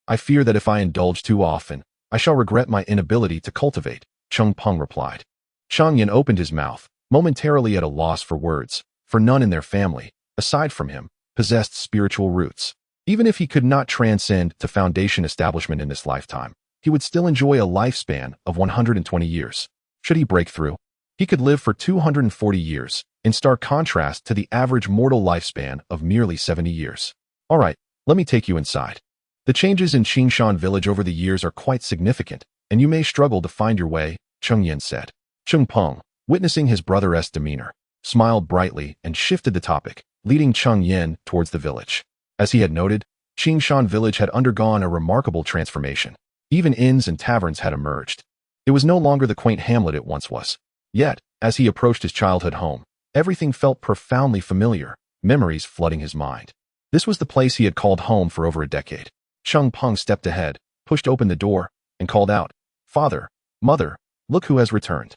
I fear that if I indulge too often, I shall regret my inability to cultivate, Cheng Peng replied. Cheng Yan opened his mouth, momentarily at a loss for words, for none in their family, aside from him, possessed spiritual roots. Even if he could not transcend to foundation establishment in this lifetime, he would still enjoy a lifespan of 120 years. Should he break through, he could live for 240 years, in stark contrast to the average mortal lifespan of merely 70 years. All right, let me take you inside. The changes in Xingshan village over the years are quite significant, and you may struggle to find your way, Cheng Yan said. Cheng Peng, witnessing his brother's demeanor, smiled brightly and shifted the topic, leading Cheng Yan towards the village. As he had noted, Xingshan village had undergone a remarkable transformation. Even inns and taverns had emerged. It was no longer the quaint hamlet it once was. Yet, as he approached his childhood home, everything felt profoundly familiar, memories flooding his mind. This was the place he had called home for over a decade. Cheng Peng stepped ahead, pushed open the door, and called out, "Father, Mother, look who has returned."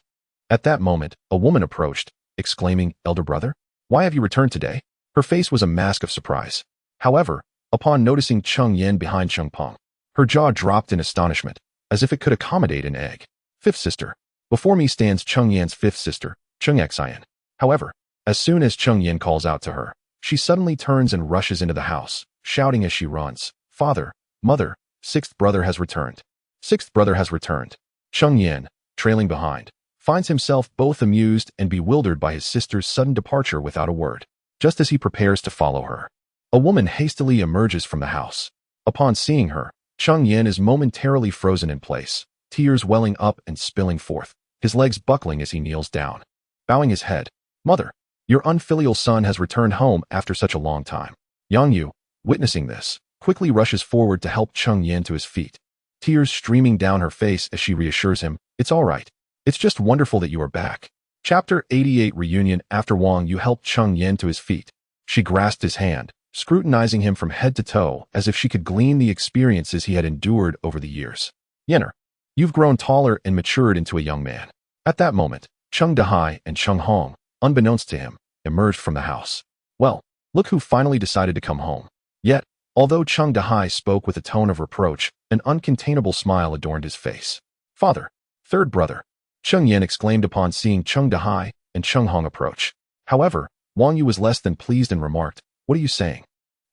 At that moment, a woman approached, exclaiming, "Elder brother, why have you returned today?" Her face was a mask of surprise. However, upon noticing Cheng Yan behind Cheng Peng, her jaw dropped in astonishment, as if it could accommodate an egg. Fifth sister. Before me stands Cheng Yan's fifth sister, xianxia. However, as soon as Cheng Yan calls out to her, she suddenly turns and rushes into the house, shouting as she runs, "Father, Mother, sixth brother has returned. Sixth brother has returned." Cheng Yan, trailing behind, finds himself both amused and bewildered by his sister's sudden departure without a word. Just as he prepares to follow her, a woman hastily emerges from the house. Upon seeing her, Cheng Yan is momentarily frozen in place, tears welling up and spilling forth, his legs buckling as he kneels down. Bowing his head, "Mother, your unfilial son has returned home after such a long time." Yang Yu, witnessing this, quickly rushes forward to help Cheng Yan to his feet, tears streaming down her face as she reassures him, "It's all right. It's just wonderful that you are back." Chapter 88 Reunion. After Wang Yu helped Cheng Yan to his feet, she grasped his hand, scrutinizing him from head to toe as if she could glean the experiences he had endured over the years. "Yenner, you've grown taller and matured into a young man." At that moment, Cheng Dahai and Cheng Hong, unbeknownst to him, emerged from the house. "Well, look who finally decided to come home." Yet, although Cheng Dahai spoke with a tone of reproach, an uncontainable smile adorned his face. "Father, third brother," Cheng Yan exclaimed upon seeing Cheng Dahai and Cheng Hong approach. However, Wang Yu was less than pleased and remarked, "What are you saying?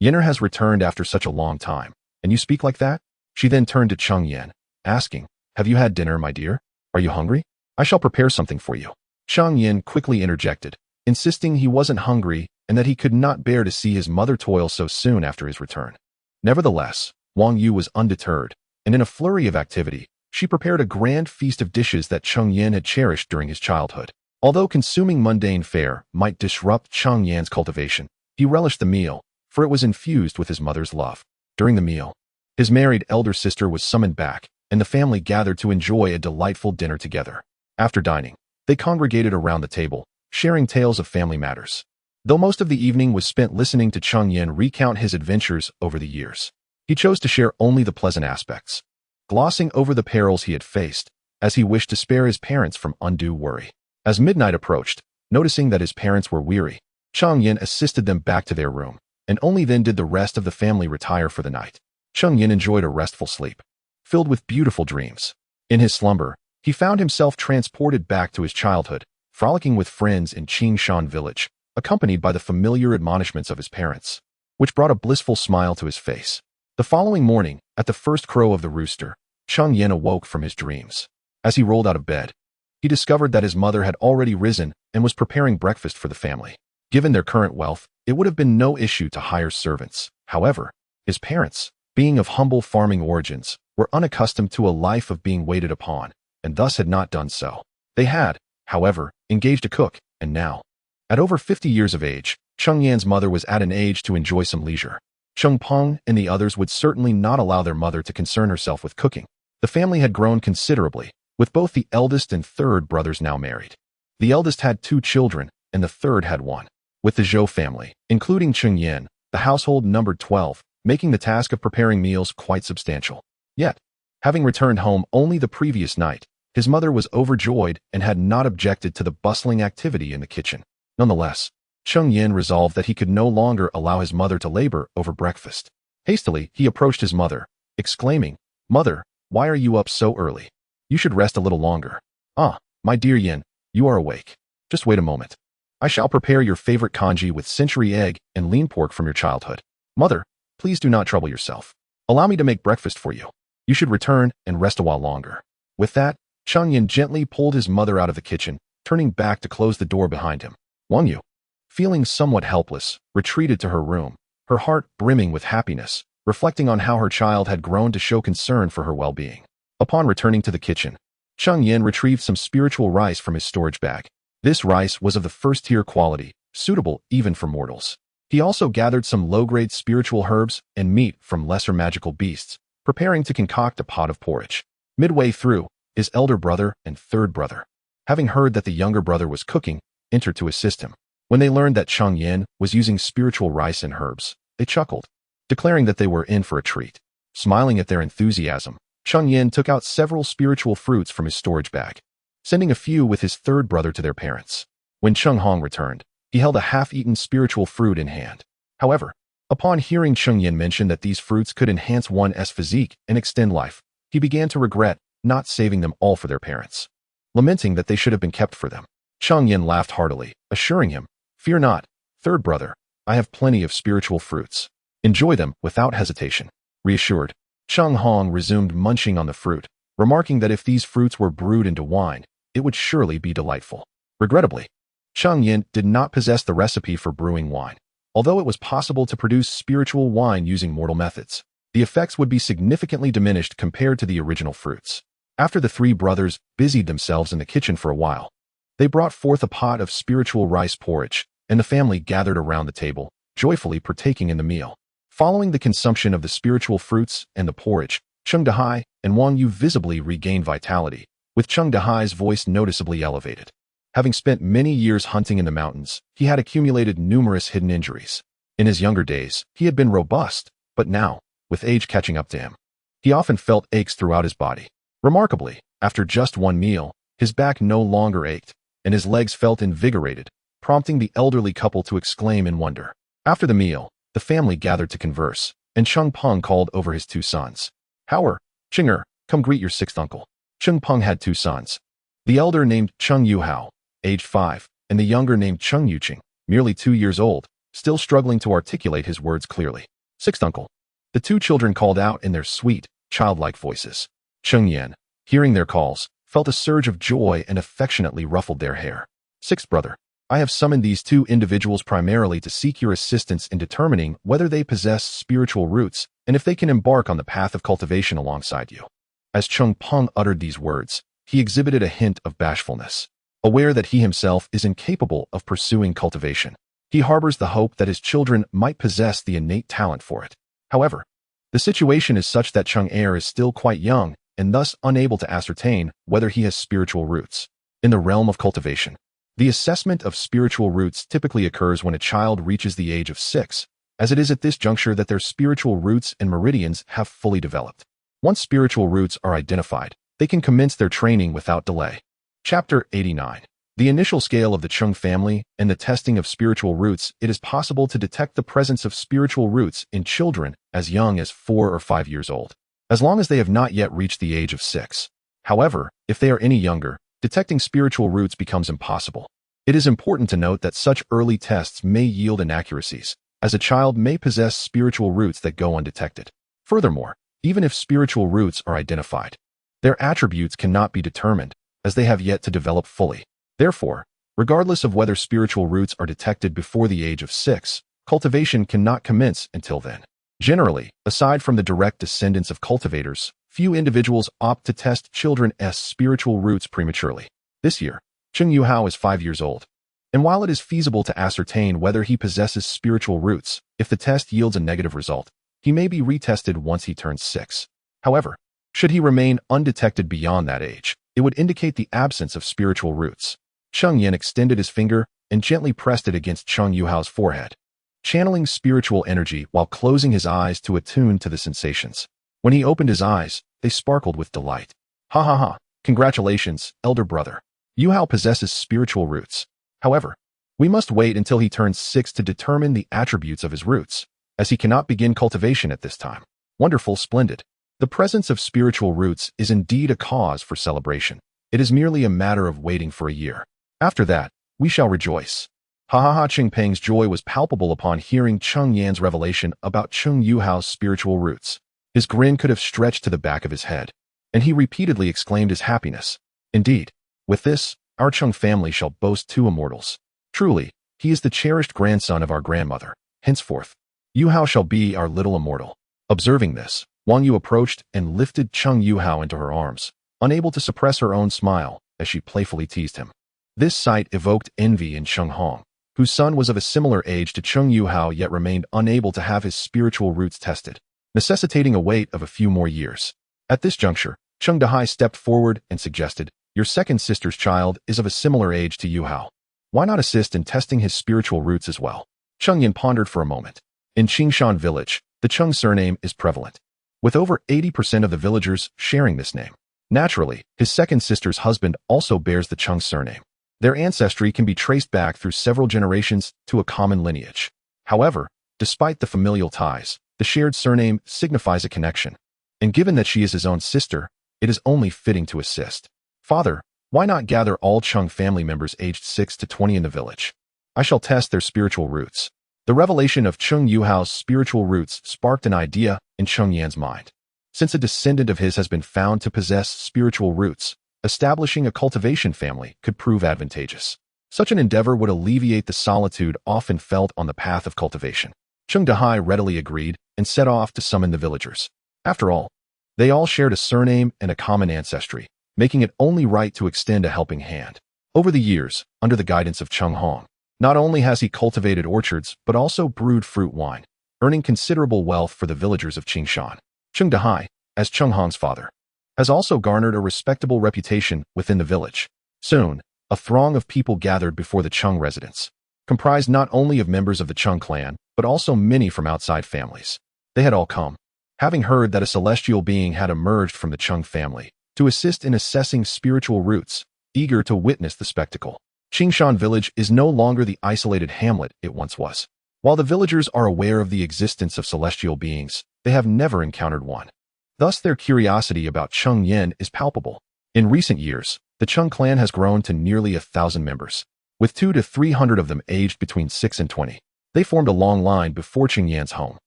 Yenner has returned after such a long time, and you speak like that?" She then turned to Cheng Yan, asking, "Have you had dinner, my dear? Are you hungry? I shall prepare something for you." Cheng Yan quickly interjected, insisting he wasn't hungry and that he could not bear to see his mother toil so soon after his return. Nevertheless, Wang Yu was undeterred, and in a flurry of activity, she prepared a grand feast of dishes that Cheng Yan had cherished during his childhood. Although consuming mundane fare might disrupt Cheng Yan's cultivation, he relished the meal, for it was infused with his mother's love. During the meal, his married elder sister was summoned back, and the family gathered to enjoy a delightful dinner together. After dining, they congregated around the table, sharing tales of family matters. Though most of the evening was spent listening to Cheng Yan recount his adventures over the years, he chose to share only the pleasant aspects, glossing over the perils he had faced, as he wished to spare his parents from undue worry. As midnight approached, noticing that his parents were weary, Cheng Yan assisted them back to their room, and only then did the rest of the family retire for the night. Cheng Yan enjoyed a restful sleep, filled with beautiful dreams. In his slumber, he found himself transported back to his childhood, frolicking with friends in Xingshan village, accompanied by the familiar admonishments of his parents, which brought a blissful smile to his face. The following morning, at the first crow of the rooster, Cheng Yan awoke from his dreams. As he rolled out of bed, he discovered that his mother had already risen and was preparing breakfast for the family. Given their current wealth, it would have been no issue to hire servants. However, his parents, being of humble farming origins, were unaccustomed to a life of being waited upon, and thus had not done so. They had, however, engaged a cook, and now, at over 50 years of age, Cheng Yan's mother was at an age to enjoy some leisure. Cheng Peng and the others would certainly not allow their mother to concern herself with cooking. The family had grown considerably, with both the eldest and third brothers now married. The eldest had 2 children, and the third had 1. With the Zhou family, including Cheng Yan, the household numbered 12, making the task of preparing meals quite substantial. Yet, having returned home only the previous night, his mother was overjoyed and had not objected to the bustling activity in the kitchen. Nonetheless, Cheng Yan resolved that he could no longer allow his mother to labor over breakfast. Hastily, he approached his mother, exclaiming, "Mother, why are you up so early? You should rest a little longer." "Ah, my dear Yan, you are awake. Just wait a moment. I shall prepare your favorite congee with century egg and lean pork from your childhood." "Mother, please do not trouble yourself. Allow me to make breakfast for you. You should return and rest a while longer." With that, Cheng Yan gently pulled his mother out of the kitchen, turning back to close the door behind him. Wang Yu, feeling somewhat helpless, retreated to her room, her heart brimming with happiness, reflecting on how her child had grown to show concern for her well-being. Upon returning to the kitchen, Cheng Yan retrieved some spiritual rice from his storage bag. This rice was of the first-tier quality, suitable even for mortals. He also gathered some low-grade spiritual herbs and meat from lesser magical beasts, preparing to concoct a pot of porridge. Midway through, his elder brother and third brother, having heard that the younger brother was cooking, entered to assist him. When they learned that Cheng Yan was using spiritual rice and herbs, they chuckled, declaring that they were in for a treat. Smiling at their enthusiasm, Cheng Yan took out several spiritual fruits from his storage bag, sending a few with his third brother to their parents. When Cheng Hong returned, he held a half-eaten spiritual fruit in hand. However, upon hearing Cheng Yan mention that these fruits could enhance one's physique and extend life, he began to regret not saving them all for their parents, lamenting that they should have been kept for them. Cheng Yan laughed heartily, assuring him, "Fear not, third brother, I have plenty of spiritual fruits. Enjoy them without hesitation." Reassured, Cheng Hong resumed munching on the fruit, remarking that if these fruits were brewed into wine, it would surely be delightful. Regrettably, Cheng Yan did not possess the recipe for brewing wine. Although it was possible to produce spiritual wine using mortal methods, the effects would be significantly diminished compared to the original fruits. After the three brothers busied themselves in the kitchen for a while, they brought forth a pot of spiritual rice porridge, and the family gathered around the table, joyfully partaking in the meal. Following the consumption of the spiritual fruits and the porridge, Cheng Dehai and Wang Yu visibly regained vitality, with Cheng Dehai's voice noticeably elevated. Having spent many years hunting in the mountains, he had accumulated numerous hidden injuries. In his younger days, he had been robust, but now, with age catching up to him, he often felt aches throughout his body. Remarkably, after just one meal, his back no longer ached, and his legs felt invigorated, prompting the elderly couple to exclaim in wonder. After the meal, the family gathered to converse, and Cheng Peng called over his two sons. "Howard, Chinger, come greet your sixth uncle." Cheng Peng had two sons. The elder named Cheng Yuhao, aged 5, and the younger named Cheng Yuqing, merely 2 years old, still struggling to articulate his words clearly. "Sixth uncle," the two children called out in their sweet, childlike voices. Cheng Yan, hearing their calls, felt a surge of joy and affectionately ruffled their hair. "Sixth brother, I have summoned these two individuals primarily to seek your assistance in determining whether they possess spiritual roots and if they can embark on the path of cultivation alongside you." As Cheng Peng uttered these words, he exhibited a hint of bashfulness. Aware that he himself is incapable of pursuing cultivation, he harbors the hope that his children might possess the innate talent for it. However, the situation is such that Cheng Er is still quite young and thus unable to ascertain whether he has spiritual roots. In the realm of cultivation, the assessment of spiritual roots typically occurs when a child reaches the age of 6, as it is at this juncture that their spiritual roots and meridians have fully developed. Once spiritual roots are identified, they can commence their training without delay. Chapter 89. The initial scale of the Cheng family and the testing of spiritual roots. It is possible to detect the presence of spiritual roots in children as young as 4 or 5 years old, as long as they have not yet reached the age of 6. However, if they are any younger, detecting spiritual roots becomes impossible. It is important to note that such early tests may yield inaccuracies, as a child may possess spiritual roots that go undetected. Furthermore, even if spiritual roots are identified, their attributes cannot be determined, as they have yet to develop fully. Therefore, regardless of whether spiritual roots are detected before the age of 6, cultivation cannot commence until then. Generally, aside from the direct descendants of cultivators, few individuals opt to test children's spiritual roots prematurely. This year, Cheng Yuhao is 5 years old, and while it is feasible to ascertain whether he possesses spiritual roots, if the test yields a negative result, he may be retested once he turns 6. However, should he remain undetected beyond that age, it would indicate the absence of spiritual roots. Cheng Yan extended his finger and gently pressed it against Cheng Yuhao's forehead, channeling spiritual energy while closing his eyes to attune to the sensations. When he opened his eyes, they sparkled with delight. "Ha ha ha, congratulations, elder brother. Yuhao possesses spiritual roots. However, we must wait until he turns 6 to determine the attributes of his roots, as he cannot begin cultivation at this time." Wonderful, splendid. The presence of spiritual roots is indeed a cause for celebration. It is merely a matter of waiting for a year. After that, we shall rejoice. Ha ha ha. Cheng Peng's joy was palpable upon hearing Cheng Yan's revelation about Cheng Yuhao's spiritual roots. His grin could have stretched to the back of his head, and he repeatedly exclaimed his happiness. "Indeed, with this, our Cheng family shall boast 2 immortals. Truly, he is the cherished grandson of our grandmother. Henceforth, Yuhao shall be our little immortal." Observing this, Wang Yu approached and lifted Cheng Yuhao into her arms, unable to suppress her own smile as she playfully teased him. This sight evoked envy in Cheng Hong, whose son was of a similar age to Cheng Yuhao yet remained unable to have his spiritual roots tested, necessitating a wait of a few more years. At this juncture, Cheng Dehai stepped forward and suggested, "Your second sister's child is of a similar age to Yuhao. Why not assist in testing his spiritual roots as well?" Cheng Yan pondered for a moment. In Qingshan village, the Cheng surname is prevalent, with over 80% of the villagers sharing this name. Naturally, his second sister's husband also bears the Cheng surname. Their ancestry can be traced back through several generations to a common lineage. However, despite the familial ties, the shared surname signifies a connection. And given that she is his own sister, it is only fitting to assist. "Father, why not gather all Cheng family members aged 6 to 20 in the village? I shall test their spiritual roots." The revelation of Cheng Yuhao's spiritual roots sparked an idea in Cheng Yan's mind. Since a descendant of his has been found to possess spiritual roots, establishing a cultivation family could prove advantageous. Such an endeavor would alleviate the solitude often felt on the path of cultivation. Cheng Dehai readily agreed and set off to summon the villagers. After all, they all shared a surname and a common ancestry, making it only right to extend a helping hand. Over the years, under the guidance of Cheng Hong, not only has he cultivated orchards but also brewed fruit wine, earning considerable wealth for the villagers of Qingshan. Cheng Dehai, as Cheng Hong's father, has also garnered a respectable reputation within the village. Soon, a throng of people gathered before the Cheng residence, comprised not only of members of the Cheng clan, but also many from outside families. They had all come, having heard that a celestial being had emerged from the Cheng family, to assist in assessing spiritual roots, eager to witness the spectacle. Qingshan village is no longer the isolated hamlet it once was. While the villagers are aware of the existence of celestial beings, they have never encountered one. Thus, their curiosity about Cheng Yan is palpable. In recent years, the Cheng clan has grown to nearly 1,000 members, with 200 to 300 of them aged between 6 and 20. They formed a long line before Cheng Yan's home.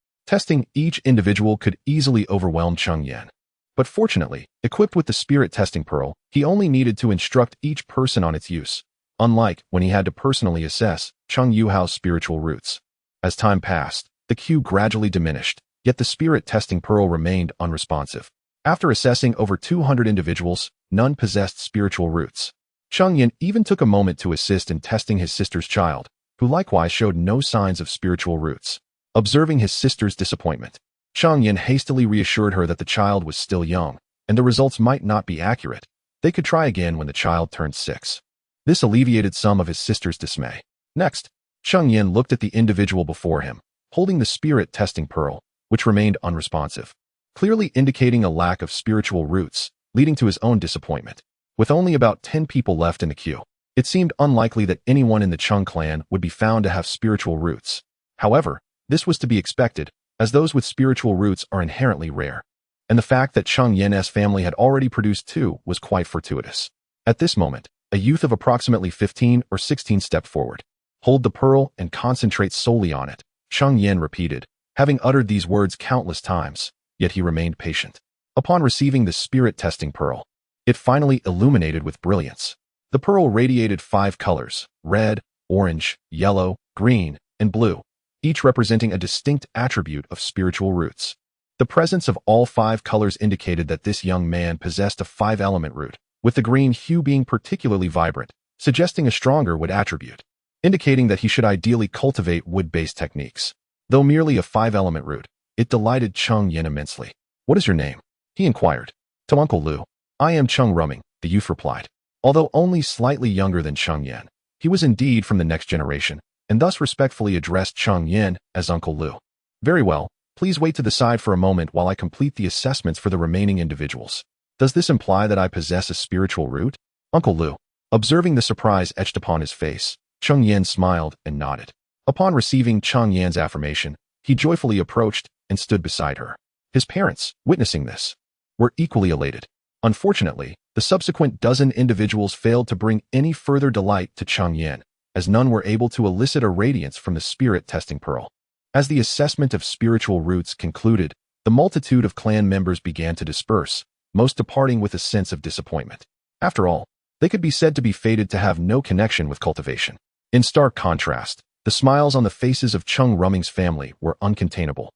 Testing each individual could easily overwhelm Cheng Yan. But fortunately, equipped with the spirit testing pearl, he only needed to instruct each person on its use, unlike when he had to personally assess Cheng Yuhao's spiritual roots. As time passed, the queue gradually diminished, yet the spirit testing pearl remained unresponsive. After assessing over 200 individuals, none possessed spiritual roots. Cheng Yan even took a moment to assist in testing his sister's child, who likewise showed no signs of spiritual roots. Observing his sister's disappointment, Cheng Yan hastily reassured her that the child was still young, and the results might not be accurate. They could try again when the child turned 6. This alleviated some of his sister's dismay. Next, Cheng Yan looked at the individual before him, holding the spirit testing pearl, which remained unresponsive, clearly indicating a lack of spiritual roots, leading to his own disappointment. With only about 10 people left in the queue, it seemed unlikely that anyone in the Cheng clan would be found to have spiritual roots. However, this was to be expected, as those with spiritual roots are inherently rare, and the fact that Cheng Yan's family had already produced 2 was quite fortuitous. At this moment, a youth of approximately 15 or 16 stepped forward. "Hold the pearl and concentrate solely on it," Cheng Yan repeated, having uttered these words countless times, yet he remained patient. Upon receiving the spirit testing pearl, it finally illuminated with brilliance. The pearl radiated 5 colors: red, orange, yellow, green, and blue, each representing a distinct attribute of spiritual roots. The presence of all 5 colors indicated that this young man possessed a 5-element root, with the green hue being particularly vibrant, suggesting a stronger wood attribute, indicating that he should ideally cultivate wood-based techniques. Though merely a 5-element root, it delighted Cheng Yan immensely. "What is your name?" he inquired. "To Uncle Lu." "I am Cheng Rumming," the youth replied. Although only slightly younger than Cheng Yan, he was indeed from the next generation, and thus respectfully addressed Cheng Yan as Uncle Lu. "Very well, please wait to the side for a moment while I complete the assessments for the remaining individuals. Does this imply that I possess a spiritual root?" Uncle Lu, observing the surprise etched upon his face, Cheng Yan smiled and nodded. Upon receiving Cheng Yan's affirmation, he joyfully approached and stood beside her. His parents, witnessing this, were equally elated. Unfortunately, the subsequent dozen individuals failed to bring any further delight to Cheng Yan, as none were able to elicit a radiance from the spirit testing pearl. As the assessment of spiritual roots concluded, the multitude of clan members began to disperse, most departing with a sense of disappointment. After all, they could be said to be fated to have no connection with cultivation. In stark contrast, the smiles on the faces of Cheng Rumming's family were uncontainable.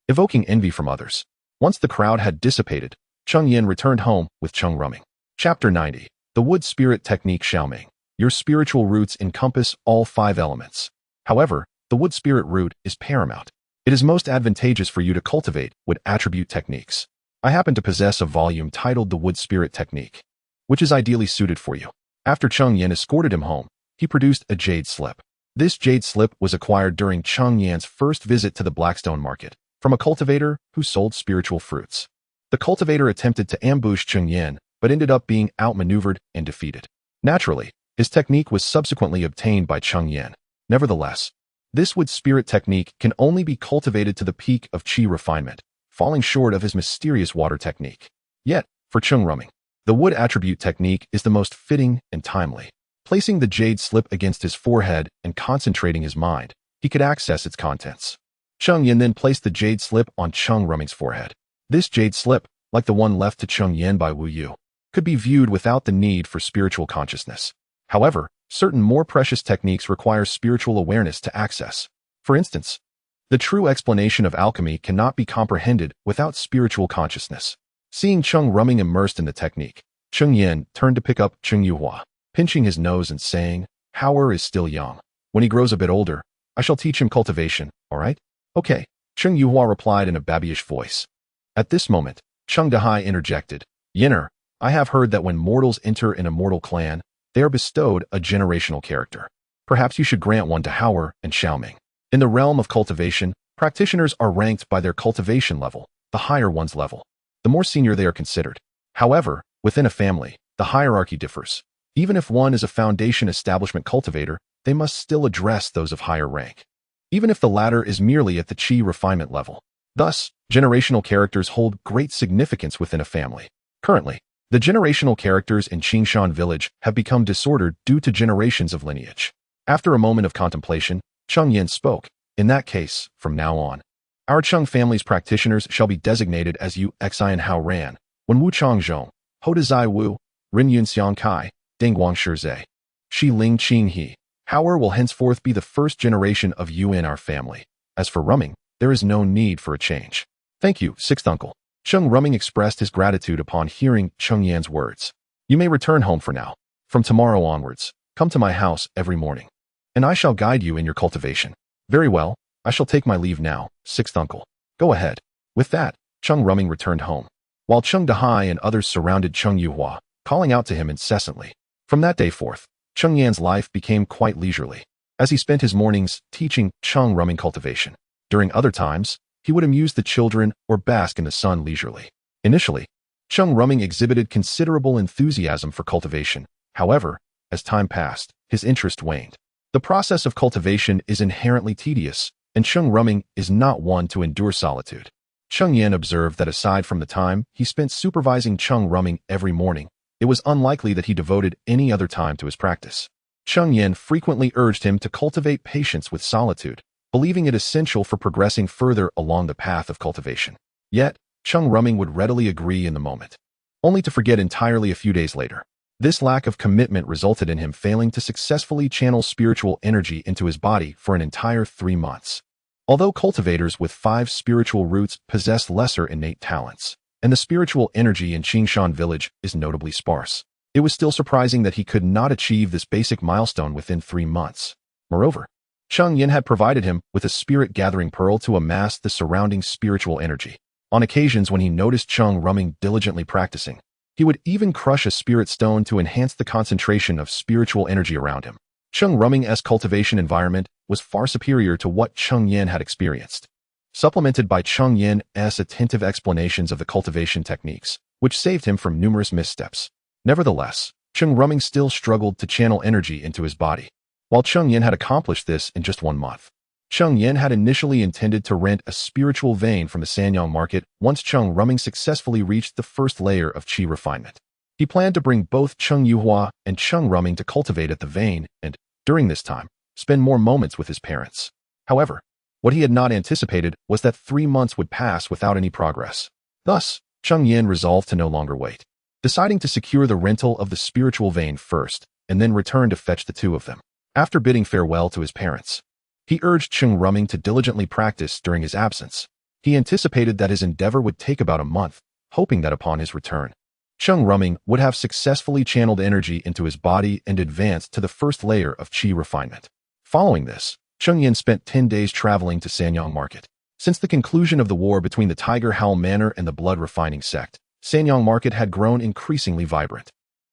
evoking envy from others. Once the crowd had dissipated, Cheng Yan returned home with Cheng Rumming. Chapter 90. The Wood Spirit Technique Xiaoming. Your spiritual roots encompass all 5 elements. However, the wood spirit root is paramount. It is most advantageous for you to cultivate wood attribute techniques. I happen to possess a volume titled The Wood Spirit Technique, which is ideally suited for you. After Cheng Yan escorted him home, he produced a jade slip. This jade slip was acquired during Cheng Yan's first visit to the Blackstone market from a cultivator who sold spiritual fruits. The cultivator attempted to ambush Cheng Yan, but ended up being outmaneuvered and defeated. Naturally, his technique was subsequently obtained by Cheng Yan. Nevertheless, this wood spirit technique can only be cultivated to the peak of qi refinement, falling short of his mysterious water technique. Yet, for Cheng Rumming, the wood attribute technique is the most fitting and timely. Placing the jade slip against his forehead and concentrating his mind, he could access its contents. Cheng Yan then placed the jade slip on Cheng Rumming's forehead. This jade slip, like the one left to Cheng Yan by Wu Yu, could be viewed without the need for spiritual consciousness. However, certain more precious techniques require spiritual awareness to access. For instance, the true explanation of alchemy cannot be comprehended without spiritual consciousness. Seeing Cheng Rumming immersed in the technique, Cheng Yan turned to pick up Cheng Yuhua, pinching his nose and saying, "Howard is still young. When he grows a bit older, I shall teach him cultivation, all right?" "Okay," Cheng Yuhua replied in a babyish voice. At this moment, Cheng Dahai interjected, "Yinner, I have heard that when mortals enter an immortal clan, they are bestowed a generational character. Perhaps you should grant one to Howard and Xiaoming." In the realm of cultivation, practitioners are ranked by their cultivation level, the higher one's level. The more senior they are considered. However, within a family, the hierarchy differs. Even if one is a foundation establishment cultivator, they must still address those of higher rank, even if the latter is merely at the qi refinement level. Thus, generational characters hold great significance within a family. Currently, the generational characters in Qingshan village have become disordered due to generations of lineage. After a moment of contemplation, Cheng Yan spoke. "In that case, from now on, our Cheng family's practitioners shall be designated as Yu Xian Hao Ran, Wen Wu Chong Zhong, Ho De Zai Wu, Rin Yun Xiang Kai, Ding Guang Shi Zai, Shi Ling Qing He. Howard will henceforth be the first generation of Yu in our family. As for Rumming, there is no need for a change." "Thank you, sixth uncle." Cheng Rumming expressed his gratitude upon hearing Cheng Yan's words. "You may return home for now. From tomorrow onwards, come to my house every morning, and I shall guide you in your cultivation." "Very well, I shall take my leave now, sixth uncle." "Go ahead." With that, Cheng Rumming returned home, while Cheng Dahai and others surrounded Cheng Yuhua, calling out to him incessantly. From that day forth, Cheng Yan's life became quite leisurely, as he spent his mornings teaching Cheng Rumming cultivation. During other times, he would amuse the children or bask in the sun leisurely. Initially, Cheng Rumming exhibited considerable enthusiasm for cultivation. However, as time passed, his interest waned. The process of cultivation is inherently tedious, and Cheng Rumming is not one to endure solitude. Cheng Yan observed that aside from the time he spent supervising Cheng Rumming every morning, it was unlikely that he devoted any other time to his practice. Cheng Yan frequently urged him to cultivate patience with solitude, believing it essential for progressing further along the path of cultivation. Yet, Cheng Rumming would readily agree in the moment, only to forget entirely a few days later. This lack of commitment resulted in him failing to successfully channel spiritual energy into his body for an entire 3 months. Although cultivators with 5 spiritual roots possess lesser innate talents, and the spiritual energy in Qingshan village is notably sparse, it was still surprising that he could not achieve this basic milestone within 3 months. Moreover, Cheng Yan had provided him with a spirit-gathering pearl to amass the surrounding spiritual energy. On occasions when he noticed Cheng Rumming diligently practicing, he would even crush a spirit stone to enhance the concentration of spiritual energy around him. Cheng Rumming's cultivation environment was far superior to what Cheng Yan had experienced, supplemented by Cheng Yan's attentive explanations of the cultivation techniques, which saved him from numerous missteps. Nevertheless, Cheng Rumming still struggled to channel energy into his body. While Cheng Yan had accomplished this in just 1 month, Cheng Yan had initially intended to rent a spiritual vein from the Sanyang market once Cheng Rumming successfully reached the first layer of qi refinement. He planned to bring both Cheng Yuhua and Cheng Rumming to cultivate at the vein and, during this time, spend more moments with his parents. However, what he had not anticipated was that 3 months would pass without any progress. Thus, Cheng Yan resolved to no longer wait, deciding to secure the rental of the spiritual vein first and then return to fetch the 2 of them. After bidding farewell to his parents, he urged Cheng Rumming to diligently practice during his absence. He He anticipated that his endeavor would take about a month, hoping that upon his return, Cheng Rumming would have successfully channeled energy into his body and advanced to the first layer of qi refinement. Following this, Cheng Yan spent 10 days traveling to Sanyang Market. Since the conclusion of the war between the Tiger Howl Manor and the blood refining sect, Sanyang Market had grown increasingly vibrant.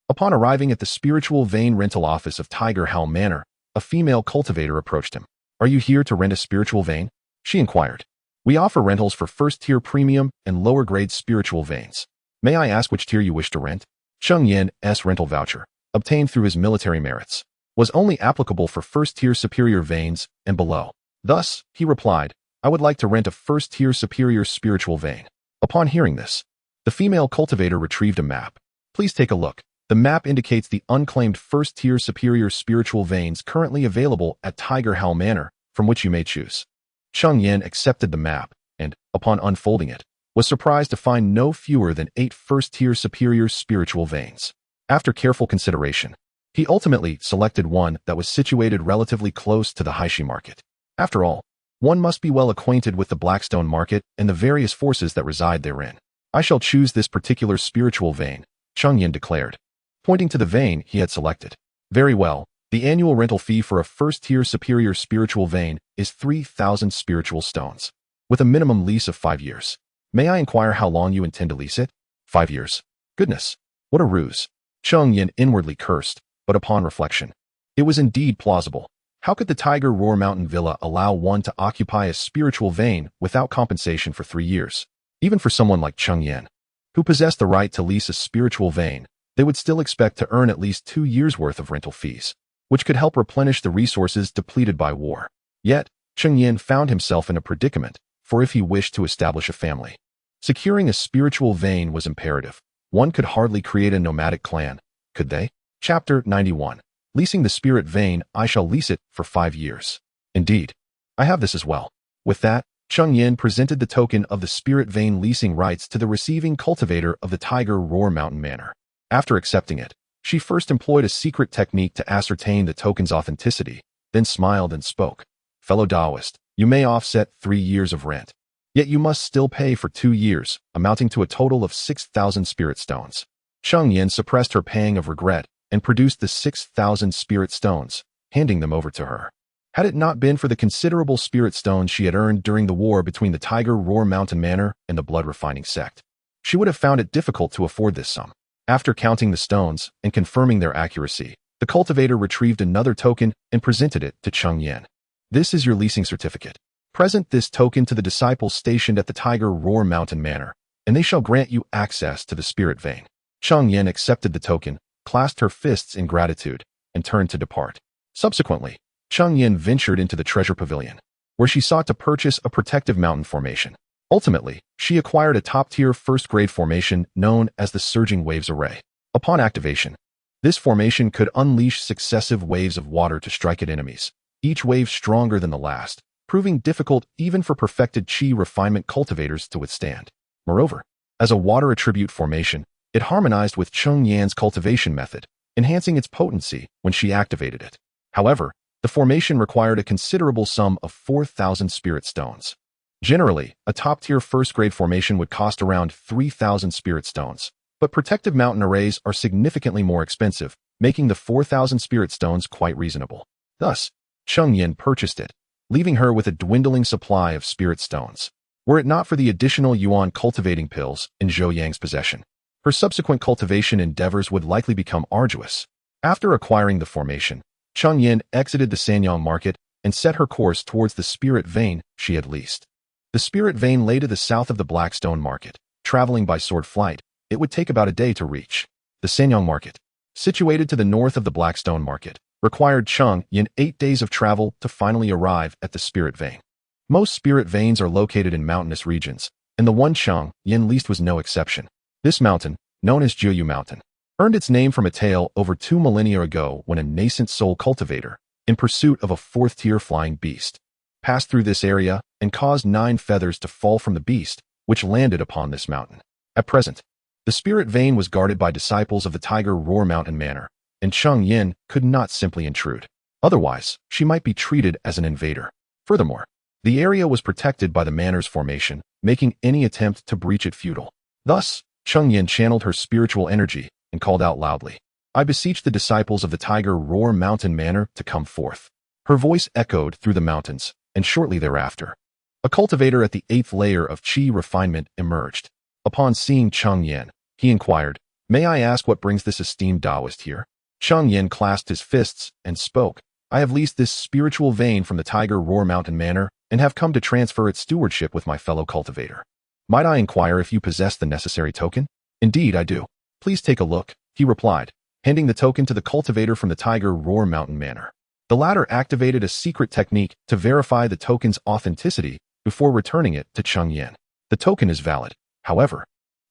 Upon arriving at the spiritual vein rental office of Tiger Howl Manor, a female cultivator approached him. "Are you here to rent a spiritual vein?" she inquired. "We offer rentals for first-tier premium and lower-grade spiritual veins. May I ask which tier you wish to rent?" Cheng Yan's rental voucher, obtained through his military merits, was only applicable for first-tier superior veins and below. Thus, he replied, "I would like to rent a first-tier superior spiritual vein." Upon hearing this, the female cultivator retrieved a map. "Please take a look. The map indicates the unclaimed first-tier superior spiritual veins currently available at Tiger Howl Manor, from which you may choose." Cheng Yan accepted the map and, upon unfolding it, was surprised to find no fewer than 8 first-tier superior spiritual veins. After careful consideration, he ultimately selected one that was situated relatively close to the Haishi market. After all, one must be well acquainted with the Blackstone market and the various forces that reside therein. "I shall choose this particular spiritual vein," Cheng Yan declared, pointing to the vein he had selected. "Very well. The annual rental fee for a first-tier superior spiritual vein is 3,000 spiritual stones, with a minimum lease of 5 years. May I inquire how long you intend to lease it?" 5 years. Goodness, what a ruse. Cheng Yan inwardly cursed, but upon reflection, it was indeed plausible. How could the Tiger Roar Mountain Villa allow one to occupy a spiritual vein without compensation for 3 years? Even for someone like Cheng Yan, who possessed the right to lease a spiritual vein, they would still expect to earn at least 2 years' worth of rental fees, which could help replenish the resources depleted by war. Yet, Cheng Yan found himself in a predicament, for if he wished to establish a family, securing a spiritual vein was imperative. One could hardly create a nomadic clan, could they? Chapter 91. Leasing the spirit vein. I shall lease it for 5 years. Indeed, I have this as well. With that, Cheng Yan presented the token of the spirit vein leasing rights to the receiving cultivator of the Tiger Roar Mountain Manor. After accepting it, she first employed a secret technique to ascertain the token's authenticity, then smiled and spoke. "Fellow Taoist, you may offset 3 years of rent. Yet you must still pay for 2 years, amounting to a total of 6,000 spirit stones." Cheng Yan suppressed her pang of regret and produced the 6,000 spirit stones, handing them over to her. Had it not been for the considerable spirit stones she had earned during the war between the Tiger Roar Mountain Manor and the blood refining sect, she would have found it difficult to afford this sum. After counting the stones and confirming their accuracy, the cultivator retrieved another token and presented it to Cheng Yan. "This is your leasing certificate. Present this token to the disciples stationed at the Tiger Roar Mountain Manor, and they shall grant you access to the spirit vein." Cheng Yan accepted the token, clasped her fists in gratitude, and turned to depart. Subsequently, Cheng Yan ventured into the treasure pavilion, where she sought to purchase a protective mountain formation. Ultimately, she acquired a top-tier first-grade formation known as the Surging Waves Array. Upon activation, this formation could unleash successive waves of water to strike at enemies, each wave stronger than the last, proving difficult even for perfected qi refinement cultivators to withstand. Moreover, as a water attribute formation, it harmonized with Cheng Yan's cultivation method, enhancing its potency when she activated it. However, the formation required a considerable sum of 4,000 spirit stones. Generally, a top-tier first-grade formation would cost around 3,000 spirit stones, but protective mountain arrays are significantly more expensive, making the 4,000 spirit stones quite reasonable. Thus, Cheng Yan purchased it, leaving her with a dwindling supply of spirit stones. Were it not for the additional yuan cultivating pills in Zhou Yang's possession, her subsequent cultivation endeavors would likely become arduous. After acquiring the formation, Cheng Yan exited the Sanyang market and set her course towards the spirit vein she had leased. The spirit vein lay to the south of the Blackstone market. Traveling by sword flight, it would take about a day to reach. The Sanyang market, situated to the north of the Blackstone market, required Cheng Yan 8 days of travel to finally arrive at the spirit vein. Most spirit veins are located in mountainous regions, and the one Cheng Yan leased was no exception. This mountain, known as Jiuyu Mountain, earned its name from a tale over 2 millennia ago when a nascent soul cultivator, in pursuit of a 4th-tier flying beast, passed through this area and caused 9 feathers to fall from the beast, which landed upon this mountain. At present, the spirit vein was guarded by disciples of the Tiger Roar Mountain Manor, and Cheng Yan could not simply intrude. Otherwise, she might be treated as an invader. Furthermore, The area was protected by the manor's formation, making any attempt to breach it futile. Thus, Cheng Yan channeled her spiritual energy and called out loudly, "I beseech the disciples of the Tiger Roar Mountain Manor to come forth." Her voice echoed through the mountains, and shortly thereafter, a cultivator at the 8th layer of Qi refinement emerged. Upon seeing Cheng Yan, he inquired, "May I ask what brings this esteemed Taoist here?" Cheng Yan clasped his fists and spoke, "I have leased this spiritual vein from the Tiger Roar Mountain Manor and have come to transfer its stewardship with my fellow cultivator. Might I inquire if you possess the necessary token?" "Indeed, I do. Please take a look," he replied, handing the token to the cultivator from the Tiger Roar Mountain Manor. The latter activated a secret technique to verify the token's authenticity before returning it to Cheng Yan. "The token is valid. However,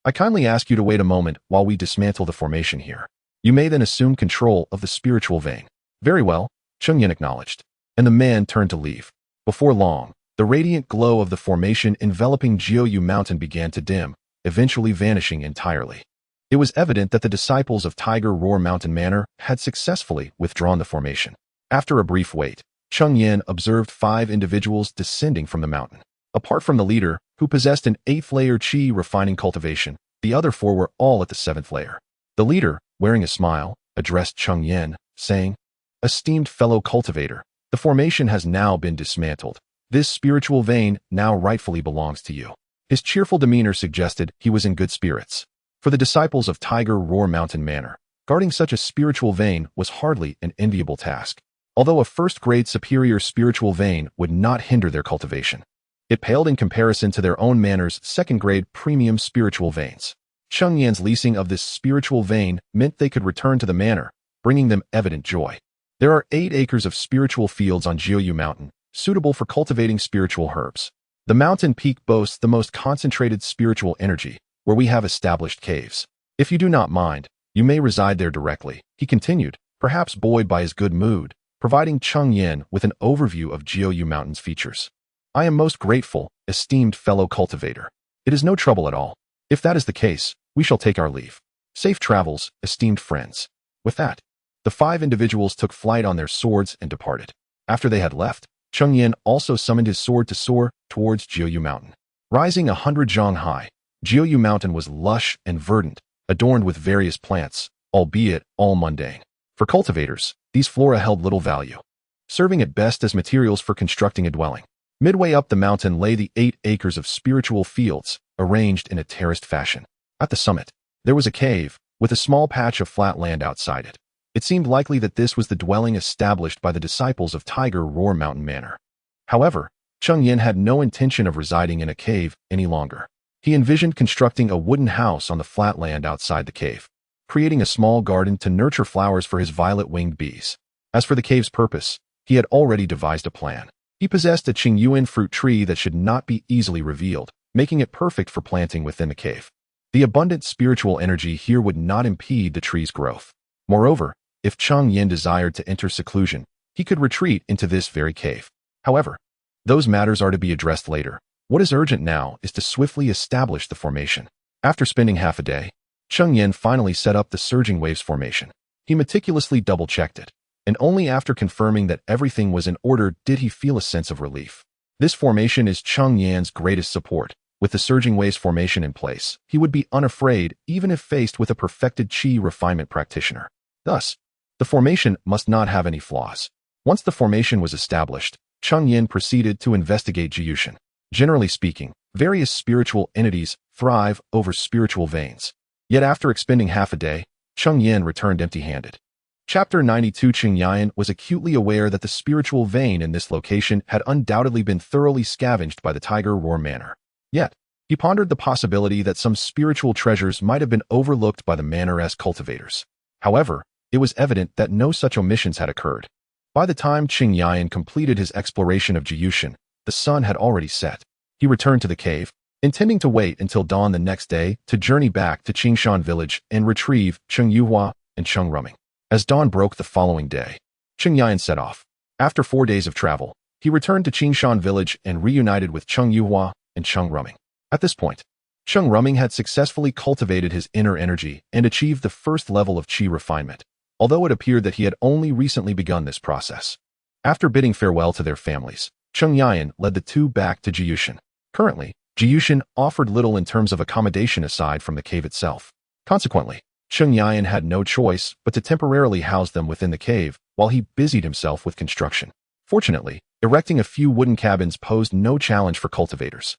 I kindly ask you to wait a moment while we dismantle the formation here. You may then assume control of the spiritual vein." "Very well," Cheng Yan acknowledged, and the man turned to leave. Before long, the radiant glow of the formation enveloping Jiuyu Mountain began to dim, eventually vanishing entirely. It was evident that the disciples of Tiger Roar Mountain Manor had successfully withdrawn the formation. After a brief wait, Cheng Yan observed 5 individuals descending from the mountain. Apart from the leader, who possessed an 8th layer Qi refining cultivation, the other 4 were all at the 7th layer. The leader, wearing a smile, addressed Cheng Yan, saying, "Esteemed fellow cultivator, the formation has now been dismantled. This spiritual vein now rightfully belongs to you." His cheerful demeanor suggested he was in good spirits. For the disciples of Tiger Roar Mountain Manor, guarding such a spiritual vein was hardly an enviable task. Although a first-grade superior spiritual vein would not hinder their cultivation, it paled in comparison to their own manor's second-grade premium spiritual veins. Cheng Yan's leasing of this spiritual vein meant they could return to the manor, bringing them evident joy. There are 8 acres of spiritual fields on Jiuyu Mountain, suitable for cultivating spiritual herbs. The mountain peak boasts the most concentrated spiritual energy, where we have established caves. If you do not mind, you may reside there directly, he continued, perhaps buoyed by his good mood, providing Cheng Yan with an overview of Jiuyu Mountain's features. "I am most grateful, esteemed fellow cultivator. It is no trouble at all. If that is the case, we shall take our leave. Safe travels, esteemed friends." With that, the 5 individuals took flight on their swords and departed. After they had left, Cheng Yan also summoned his sword to soar towards Jiuyu Mountain. Rising 100 zhang high, Jiuyu Mountain was lush and verdant, adorned with various plants, albeit all mundane. For cultivators, these flora held little value, serving at best as materials for constructing a dwelling. Midway up the mountain lay the 8 acres of spiritual fields, arranged in a terraced fashion. At the summit, there was a cave, with a small patch of flat land outside it. It seemed likely that this was the dwelling established by the disciples of Tiger Roar Mountain Manor. However, Cheng Yan had no intention of residing in a cave any longer. He envisioned constructing a wooden house on the flat land outside the cave, creating a small garden to nurture flowers for his violet-winged bees. As for the cave's purpose, he had already devised a plan. He possessed a Qingyuan fruit tree that should not be easily revealed, making it perfect for planting within the cave. The abundant spiritual energy here would not impede the tree's growth. Moreover, if Cheng Yan desired to enter seclusion, he could retreat into this very cave. However, those matters are to be addressed later. What is urgent now is to swiftly establish the formation. After spending half a day, Cheng Yan finally set up the surging waves formation. He meticulously double-checked it, and only after confirming that everything was in order did he feel a sense of relief. This formation is Cheng Yan's greatest support. With the surging waves formation in place, he would be unafraid even if faced with a perfected Qi refinement practitioner. Thus, the formation must not have any flaws. Once the formation was established, Cheng Yan proceeded to investigate Jiushan. Generally speaking, various spiritual entities thrive over spiritual veins. Yet after expending half a day, Cheng Yan returned empty-handed. Chapter 92. Cheng Yan was acutely aware that the spiritual vein in this location had undoubtedly been thoroughly scavenged by the Tiger Roar Manor. Yet, he pondered the possibility that some spiritual treasures might have been overlooked by the manor's cultivators. However, it was evident that no such omissions had occurred. By the time Cheng Yan completed his exploration of Jiushan, the sun had already set. He returned to the cave, intending to wait until dawn the next day to journey back to Qingshan village and retrieve Cheng Yuhua and Cheng Rumming. As dawn broke the following day, Cheng Yan set off. After 4 days of travel, he returned to Qingshan village and reunited with Cheng Yuhua and Cheng Rumming. At this point, Cheng Rumming had successfully cultivated his inner energy and achieved the first level of Qi refinement, although it appeared that he had only recently begun this process. After bidding farewell to their families, Cheng Yan led the two back to Jiyushan. Currently, Jiyushan offered little in terms of accommodation aside from the cave itself. Consequently, Cheng Yan had no choice but to temporarily house them within the cave while he busied himself with construction. Fortunately, erecting a few wooden cabins posed no challenge for cultivators.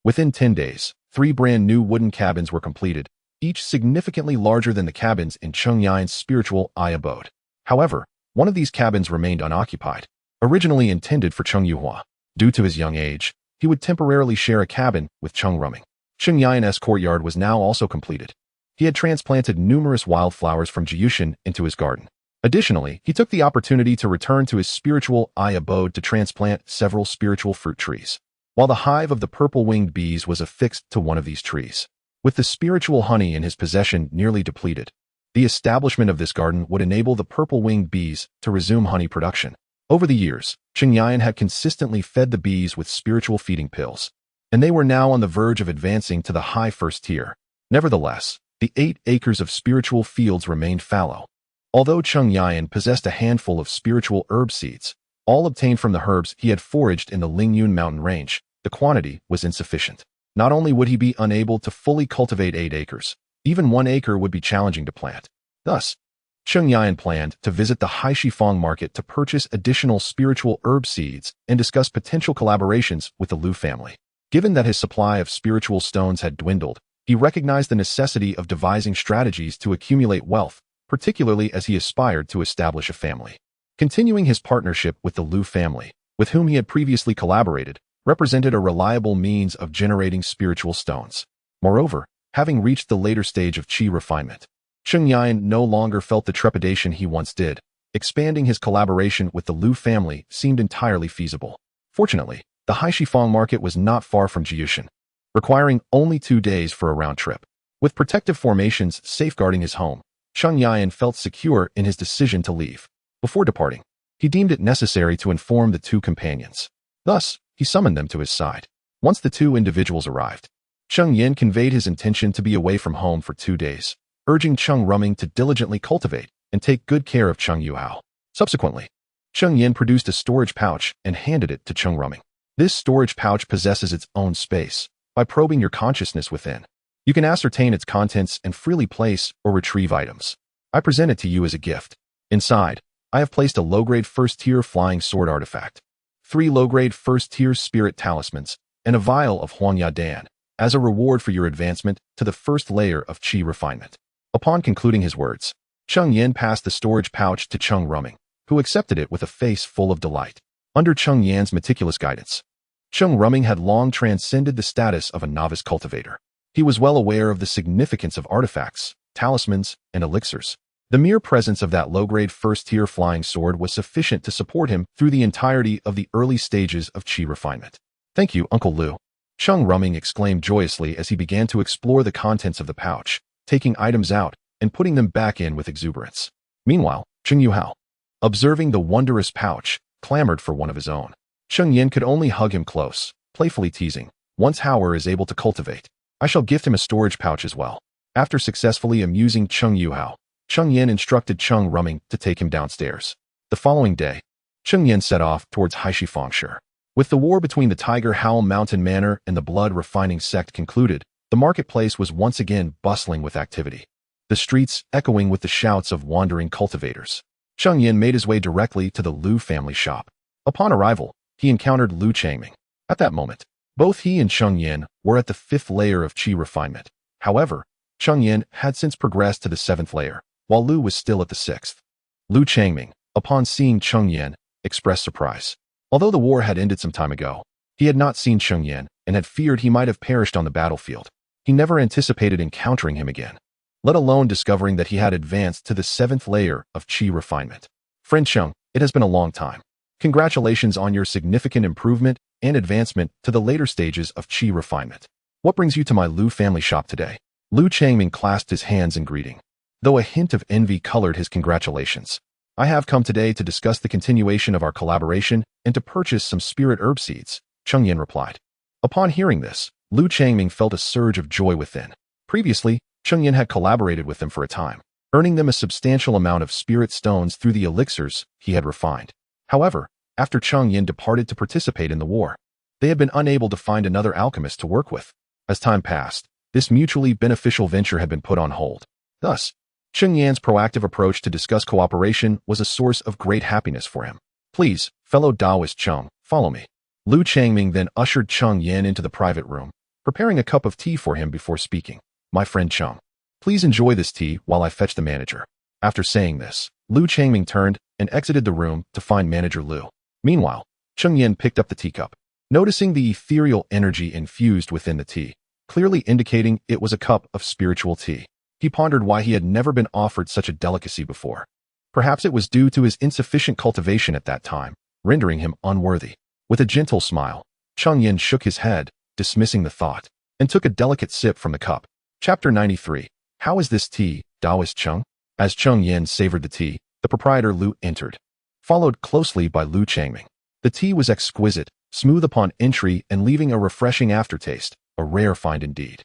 Within 10 days, 3 brand new wooden cabins were completed, each significantly larger than the cabins in Cheng Yan's spiritual eye abode. However, one of these cabins remained unoccupied, originally intended for Cheng Yuhua. Due to his young age, he would temporarily share a cabin with Cheng Rumming. Cheng Yan's courtyard was now also completed. He had transplanted numerous wildflowers from Jiyushan into his garden. Additionally, he took the opportunity to return to his spiritual eye abode to transplant several spiritual fruit trees, while the hive of the purple-winged bees was affixed to one of these trees. With the spiritual honey in his possession nearly depleted, the establishment of this garden would enable the purple-winged bees to resume honey production. Over the years, Cheng Yan had consistently fed the bees with spiritual feeding pills, and they were now on the verge of advancing to the high first tier. Nevertheless, the 8 acres of spiritual fields remained fallow. Although Cheng Yan possessed a handful of spiritual herb seeds, all obtained from the herbs he had foraged in the Lingyun mountain range, the quantity was insufficient. Not only would he be unable to fully cultivate 8 acres, even 1 acre would be challenging to plant. Thus, Cheng Yan planned to visit the Haishifang market to purchase additional spiritual herb seeds and discuss potential collaborations with the Lu family. Given that his supply of spiritual stones had dwindled, he recognized the necessity of devising strategies to accumulate wealth, particularly as he aspired to establish a family. Continuing his partnership with the Lu family, with whom he had previously collaborated, represented a reliable means of generating spiritual stones. Moreover, having reached the later stage of qi refinement, Cheng Yan no longer felt the trepidation he once did. Expanding his collaboration with the Lu family seemed entirely feasible. Fortunately, the Haishifang market was not far from Jiyushan, requiring only 2 days for a round trip. With protective formations safeguarding his home, Cheng Yan felt secure in his decision to leave. Before departing, he deemed it necessary to inform the 2 companions. Thus, he summoned them to his side. Once the 2 individuals arrived, Cheng Yan conveyed his intention to be away from home for 2 days, urging Cheng Rumming to diligently cultivate and take good care of Cheng Yuhao. Subsequently, Cheng Yan produced a storage pouch and handed it to Cheng Rumming. This storage pouch possesses its own space. By probing your consciousness within, you can ascertain its contents and freely place or retrieve items. I present it to you as a gift. Inside, I have placed a low-grade first-tier flying sword artifact, 3 low-grade first-tier spirit talismans, and a vial of Huangya Dan, as a reward for your advancement to the first layer of qi refinement. Upon concluding his words, Cheng Yan passed the storage pouch to Cheng Rumming, who accepted it with a face full of delight. Under Cheng Yan's meticulous guidance, Cheng Rumming had long transcended the status of a novice cultivator. He was well aware of the significance of artifacts, talismans, and elixirs. The mere presence of that low-grade first-tier flying sword was sufficient to support him through the entirety of the early stages of qi refinement. "Thank you, Uncle Lu," Cheng Rumming exclaimed joyously as he began to explore the contents of the pouch, taking items out and putting them back in with exuberance. Meanwhile, Cheng Yuhao, observing the wondrous pouch, clamored for one of his own. Cheng Yan could only hug him close, playfully teasing, "Once Hauer is able to cultivate, I shall gift him a storage pouch as well." After successfully amusing Cheng Yuhao, Cheng Yan instructed Cheng Rumming to take him downstairs. The following day, Cheng Yan set off towards Haishifang. With the war between the Tiger Howl Mountain Manor and the blood refining sect concluded, the marketplace was once again bustling with activity, the streets echoing with the shouts of wandering cultivators. Cheng Yan made his way directly to the Lu family shop. Upon arrival, he encountered Lu Changming. At that moment, both he and Cheng Yan were at the 5th layer of qi refinement. However, Cheng Yan had since progressed to the 7th layer, while Lu was still at the 6th. Lu Changming, upon seeing Cheng Yan, expressed surprise. Although the war had ended some time ago, he had not seen Cheng Yan and had feared he might have perished on the battlefield. He never anticipated encountering him again, let alone discovering that he had advanced to the 7th layer of qi refinement. "Friend Cheng, it has been a long time. Congratulations on your significant improvement and advancement to the later stages of qi refinement. What brings you to my Lu family shop today?" Lu Changming clasped his hands in greeting, though a hint of envy colored his congratulations. "I have come today to discuss the continuation of our collaboration and to purchase some spirit herb seeds," Cheng Yan replied. Upon hearing this, Lu Changming felt a surge of joy within. Previously, Cheng Yan had collaborated with them for a time, earning them a substantial amount of spirit stones through the elixirs he had refined. However, after Cheng Yan departed to participate in the war. They had been unable to find another alchemist to work with. As time passed, this mutually beneficial venture had been put on hold. Thus, Cheng Yan's proactive approach to discuss cooperation was a source of great happiness for him. "Please, fellow Taoist Cheng, follow me." Lu Changming then ushered Cheng Yan into the private room, preparing a cup of tea for him before speaking. "My friend Cheng, please enjoy this tea while I fetch the manager." After saying this, Lu Changming turned and exited the room to find manager Lu. Meanwhile, Cheng Yan picked up the teacup. Noticing the ethereal energy infused within the tea, clearly indicating it was a cup of spiritual tea, he pondered why he had never been offered such a delicacy before. Perhaps it was due to his insufficient cultivation at that time, rendering him unworthy. With a gentle smile, Cheng Yan shook his head, dismissing the thought, and took a delicate sip from the cup. Chapter 93. How is this tea, Taoist Cheng? As Cheng Yan savored the tea, the proprietor Lu entered, followed closely by Lu Changming. The tea was exquisite, smooth upon entry and leaving a refreshing aftertaste, a rare find indeed.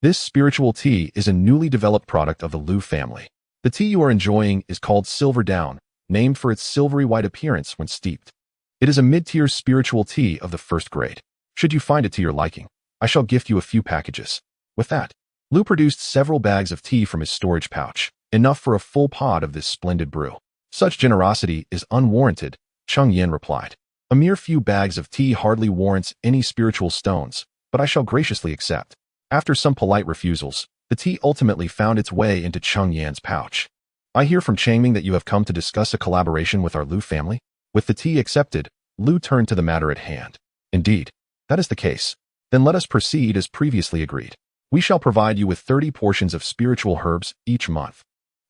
This spiritual tea is a newly developed product of the Lu family. The tea you are enjoying is called Silver Down, named for its silvery white appearance when steeped. It is a mid-tier spiritual tea of the first grade. Should you find it to your liking, I shall gift you a few packages. With that, Lu produced several bags of tea from his storage pouch, enough for a full pod of this splendid brew. "Such generosity is unwarranted," Cheng Yan replied. "A mere few bags of tea hardly warrants any spiritual stones, but I shall graciously accept." After some polite refusals, the tea ultimately found its way into Cheng Yan's pouch. "I hear from Changming that you have come to discuss a collaboration with our Lu family?" With the tea accepted, Lu turned to the matter at hand. "Indeed, that is the case. Then let us proceed as previously agreed. We shall provide you with 30 portions of spiritual herbs each month.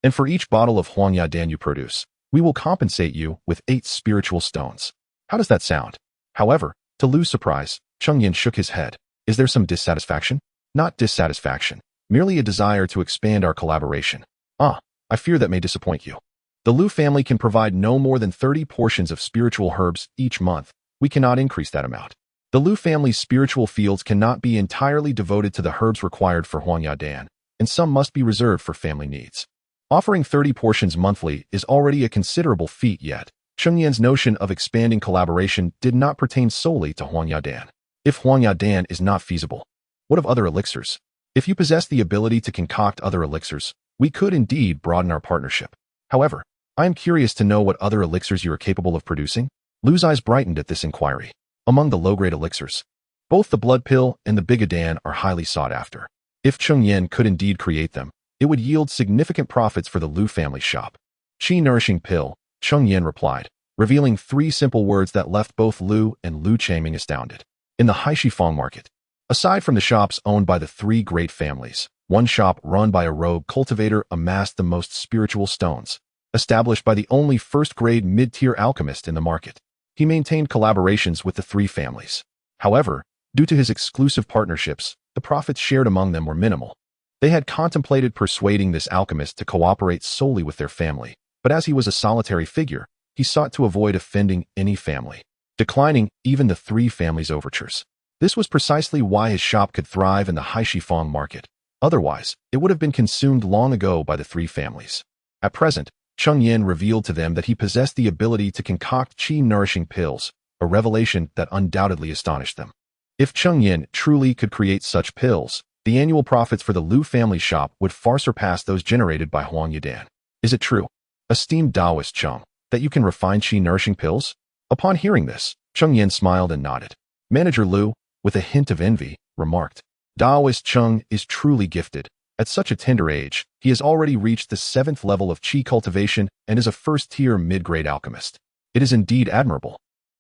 And for each bottle of huangyadan you produce, we will compensate you with 8 spiritual stones. How does that sound?" However, to Lu's surprise, Cheng Yan shook his head. "Is there some dissatisfaction?" "Not dissatisfaction, merely a desire to expand our collaboration." I fear that may disappoint you. The Lu family can provide no more than 30 portions of spiritual herbs each month. We cannot increase that amount. The Lu family's spiritual fields cannot be entirely devoted to the herbs required for huangyadan, and some must be reserved for family needs. Offering 30 portions monthly is already a considerable feat, yet Cheng Yan's notion of expanding collaboration did not pertain solely to huangyadan. If huangyadan is not feasible, what of other elixirs? If you possess the ability to concoct other elixirs, we could indeed broaden our partnership. However, I am curious to know what other elixirs you are capable of producing." Lu's eyes brightened at this inquiry. "Among the low-grade elixirs, both the blood pill and the bigodan are highly sought after. If Cheng Yan could indeed create them, it would yield significant profits for the Lu family shop." "Qi nourishing pill," Cheng Yan replied, revealing 3 simple words that left both Lu and Lu Changming astounded. In the Haishifang market, aside from the shops owned by the 3 great families, one shop run by a rogue cultivator amassed the most spiritual stones, established by the only first-grade mid-tier alchemist in the market. He maintained collaborations with the 3 families. However, due to his exclusive partnerships, the profits shared among them were minimal. They had contemplated persuading this alchemist to cooperate solely with their family, but as he was a solitary figure, he sought to avoid offending any family, declining even the 3 families' overtures. This was precisely why his shop could thrive in the Haishifang market. Otherwise, it would have been consumed long ago by the 3 families. At present, Cheng Yan revealed to them that he possessed the ability to concoct qi-nourishing pills, a revelation that undoubtedly astonished them. If Cheng Yan truly could create such pills, the annual profits for the Lu family shop would far surpass those generated by huangyadan. "Is it true, esteemed Taoist Cheng, that you can refine qi-nourishing pills?" Upon hearing this, Cheng Yan smiled and nodded. Manager Lu, with a hint of envy, remarked, "Taoist Cheng is truly gifted. At such a tender age, he has already reached the 7th level of qi cultivation and is a first-tier mid-grade alchemist. It is indeed admirable.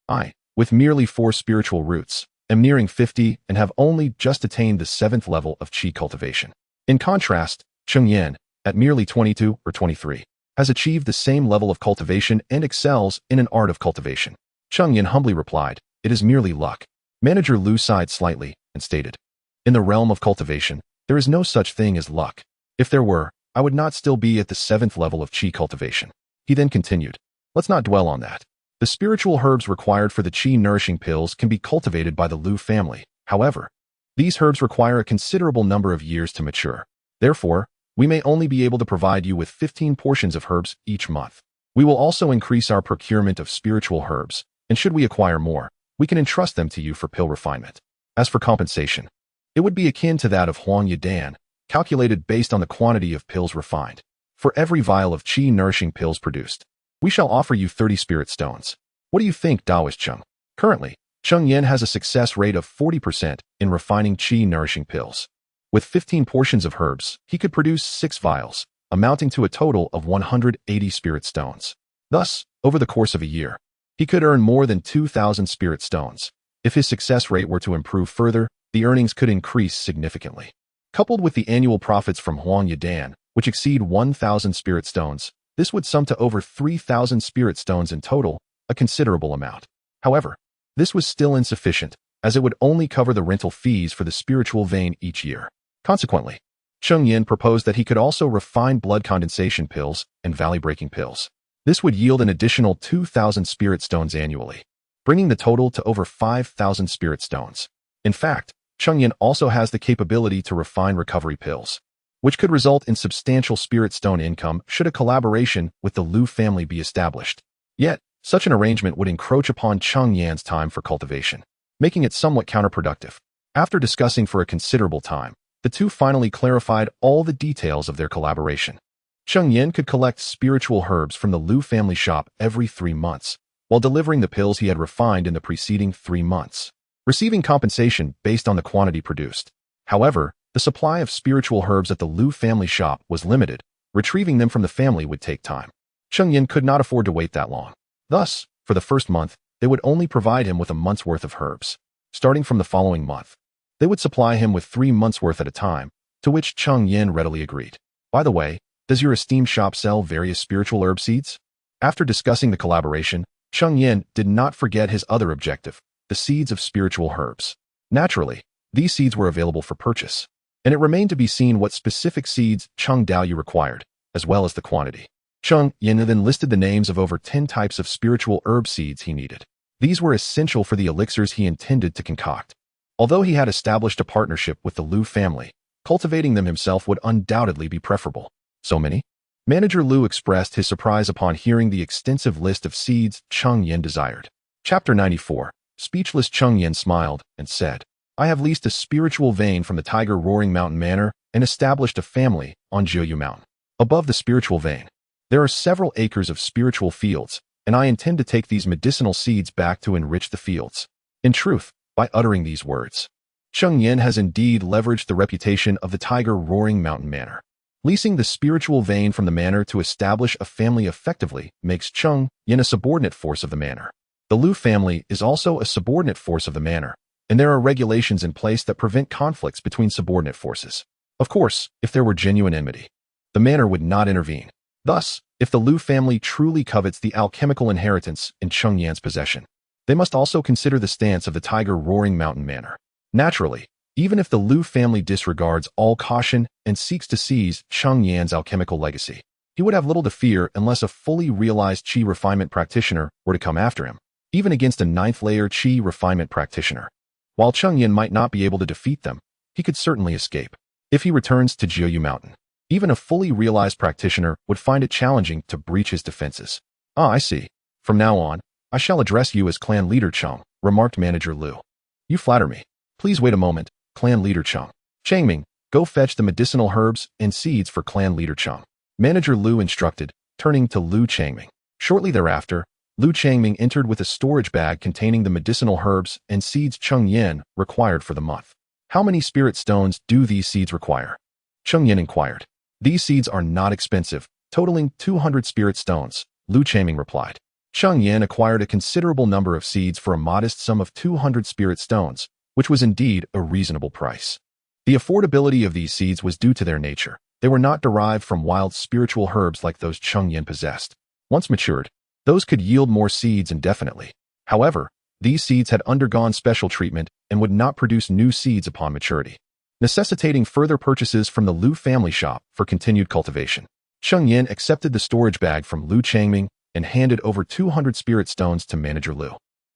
I, with merely 4 spiritual roots, am nearing 50 and have only just attained the 7th level of qi cultivation." In contrast, Cheng Yan, at merely 22 or 23, has achieved the same level of cultivation and excels in an art of cultivation. Cheng Yan humbly replied, "It is merely luck." Manager Lu sighed slightly and stated, "In the realm of cultivation, there is no such thing as luck. If there were, I would not still be at the 7th level of qi cultivation." He then continued, "Let's not dwell on that. The spiritual herbs required for the qi-nourishing pills can be cultivated by the Lu family. However, these herbs require a considerable number of years to mature. Therefore, we may only be able to provide you with 15 portions of herbs each month. We will also increase our procurement of spiritual herbs, and should we acquire more, we can entrust them to you for pill refinement. As for compensation, it would be akin to that of Huang Yadan, calculated based on the quantity of pills refined. For every vial of qi-nourishing pills produced, we shall offer you 30 spirit stones. What do you think, Taoist Cheng? Currently, Cheng Yan has a success rate of 40% in refining qi-nourishing pills. With 15 portions of herbs, he could produce 6 vials, amounting to a total of 180 spirit stones. Thus, over the course of a year, he could earn more than 2,000 spirit stones. If his success rate were to improve further, the earnings could increase significantly. Coupled with the annual profits from Huang Yadan, which exceed 1,000 spirit stones, this would sum to over 3,000 spirit stones in total, a considerable amount. However, this was still insufficient, as it would only cover the rental fees for the spiritual vein each year. Consequently, Cheng Yan proposed that he could also refine blood condensation pills and valley-breaking pills. This would yield an additional 2,000 spirit stones annually, bringing the total to over 5,000 spirit stones. In fact, Cheng Yan also has the capability to refine recovery pills, which could result in substantial spirit stone income should a collaboration with the Lu family be established. Yet, such an arrangement would encroach upon Cheng Yan's time for cultivation, making it somewhat counterproductive. After discussing for a considerable time, the two finally clarified all the details of their collaboration. Cheng Yan could collect spiritual herbs from the Lu family shop every 3 months, while delivering the pills he had refined in the preceding 3 months, receiving compensation based on the quantity produced. However, the supply of spiritual herbs at the Lu family shop was limited. Retrieving them from the family would take time. Cheng Yan could not afford to wait that long. Thus, for the first month, they would only provide him with a month's worth of herbs. Starting from the following month, they would supply him with 3 months' worth at a time, to which Cheng Yan readily agreed. By the way, does your esteemed shop sell various spiritual herb seeds? After discussing the collaboration, Cheng Yan did not forget his other objective, the seeds of spiritual herbs. Naturally, these seeds were available for purchase, and it remained to be seen what specific seeds Cheng Daoyu required, as well as the quantity. Cheng Yan then listed the names of over 10 types of spiritual herb seeds he needed. These were essential for the elixirs he intended to concoct. Although he had established a partnership with the Lu family, cultivating them himself would undoubtedly be preferable. So many? Manager Lu expressed his surprise upon hearing the extensive list of seeds Cheng Yan desired. Chapter 94. Speechless Cheng Yan smiled and said, I have leased a spiritual vein from the Tiger Roaring Mountain Manor and established a family on Jiuyu Mountain. Above the spiritual vein, there are several acres of spiritual fields, and I intend to take these medicinal seeds back to enrich the fields. In truth, by uttering these words, Cheng Yan has indeed leveraged the reputation of the Tiger Roaring Mountain Manor. Leasing the spiritual vein from the manor to establish a family effectively makes Cheng Yan a subordinate force of the manor. The Lu family is also a subordinate force of the manor, and there are regulations in place that prevent conflicts between subordinate forces. Of course, if there were genuine enmity, the manor would not intervene. Thus, if the Lu family truly covets the alchemical inheritance in Cheng Yan's possession, they must also consider the stance of the Tiger Roaring Mountain Manor. Naturally, even if the Lu family disregards all caution and seeks to seize Cheng Yan's alchemical legacy, he would have little to fear unless a fully realized qi refinement practitioner were to come after him, even against a 9th-layer qi refinement practitioner. While Cheng Yan might not be able to defeat them, he could certainly escape. If he returns to Jiuyu Mountain, even a fully realized practitioner would find it challenging to breach his defenses. Ah, I see. From now on, I shall address you as clan leader Cheng, remarked Manager Lu. You flatter me. Please wait a moment, clan leader Cheng. Changming, go fetch the medicinal herbs and seeds for clan leader Cheng. Manager Lu instructed, turning to Lu Changming. Shortly thereafter, Lu Changming entered with a storage bag containing the medicinal herbs and seeds Cheng Yan required for the month. How many spirit stones do these seeds require? Cheng Yan inquired. These seeds are not expensive, totaling 200 spirit stones, Lu Changming replied. Cheng Yan acquired a considerable number of seeds for a modest sum of 200 spirit stones, which was indeed a reasonable price. The affordability of these seeds was due to their nature. They were not derived from wild spiritual herbs like those Cheng Yan possessed. Once matured, those could yield more seeds indefinitely. However, these seeds had undergone special treatment and would not produce new seeds upon maturity, necessitating further purchases from the Lu family shop for continued cultivation. Cheng Yan accepted the storage bag from Lu Changming and handed over 200 spirit stones to Manager Lu.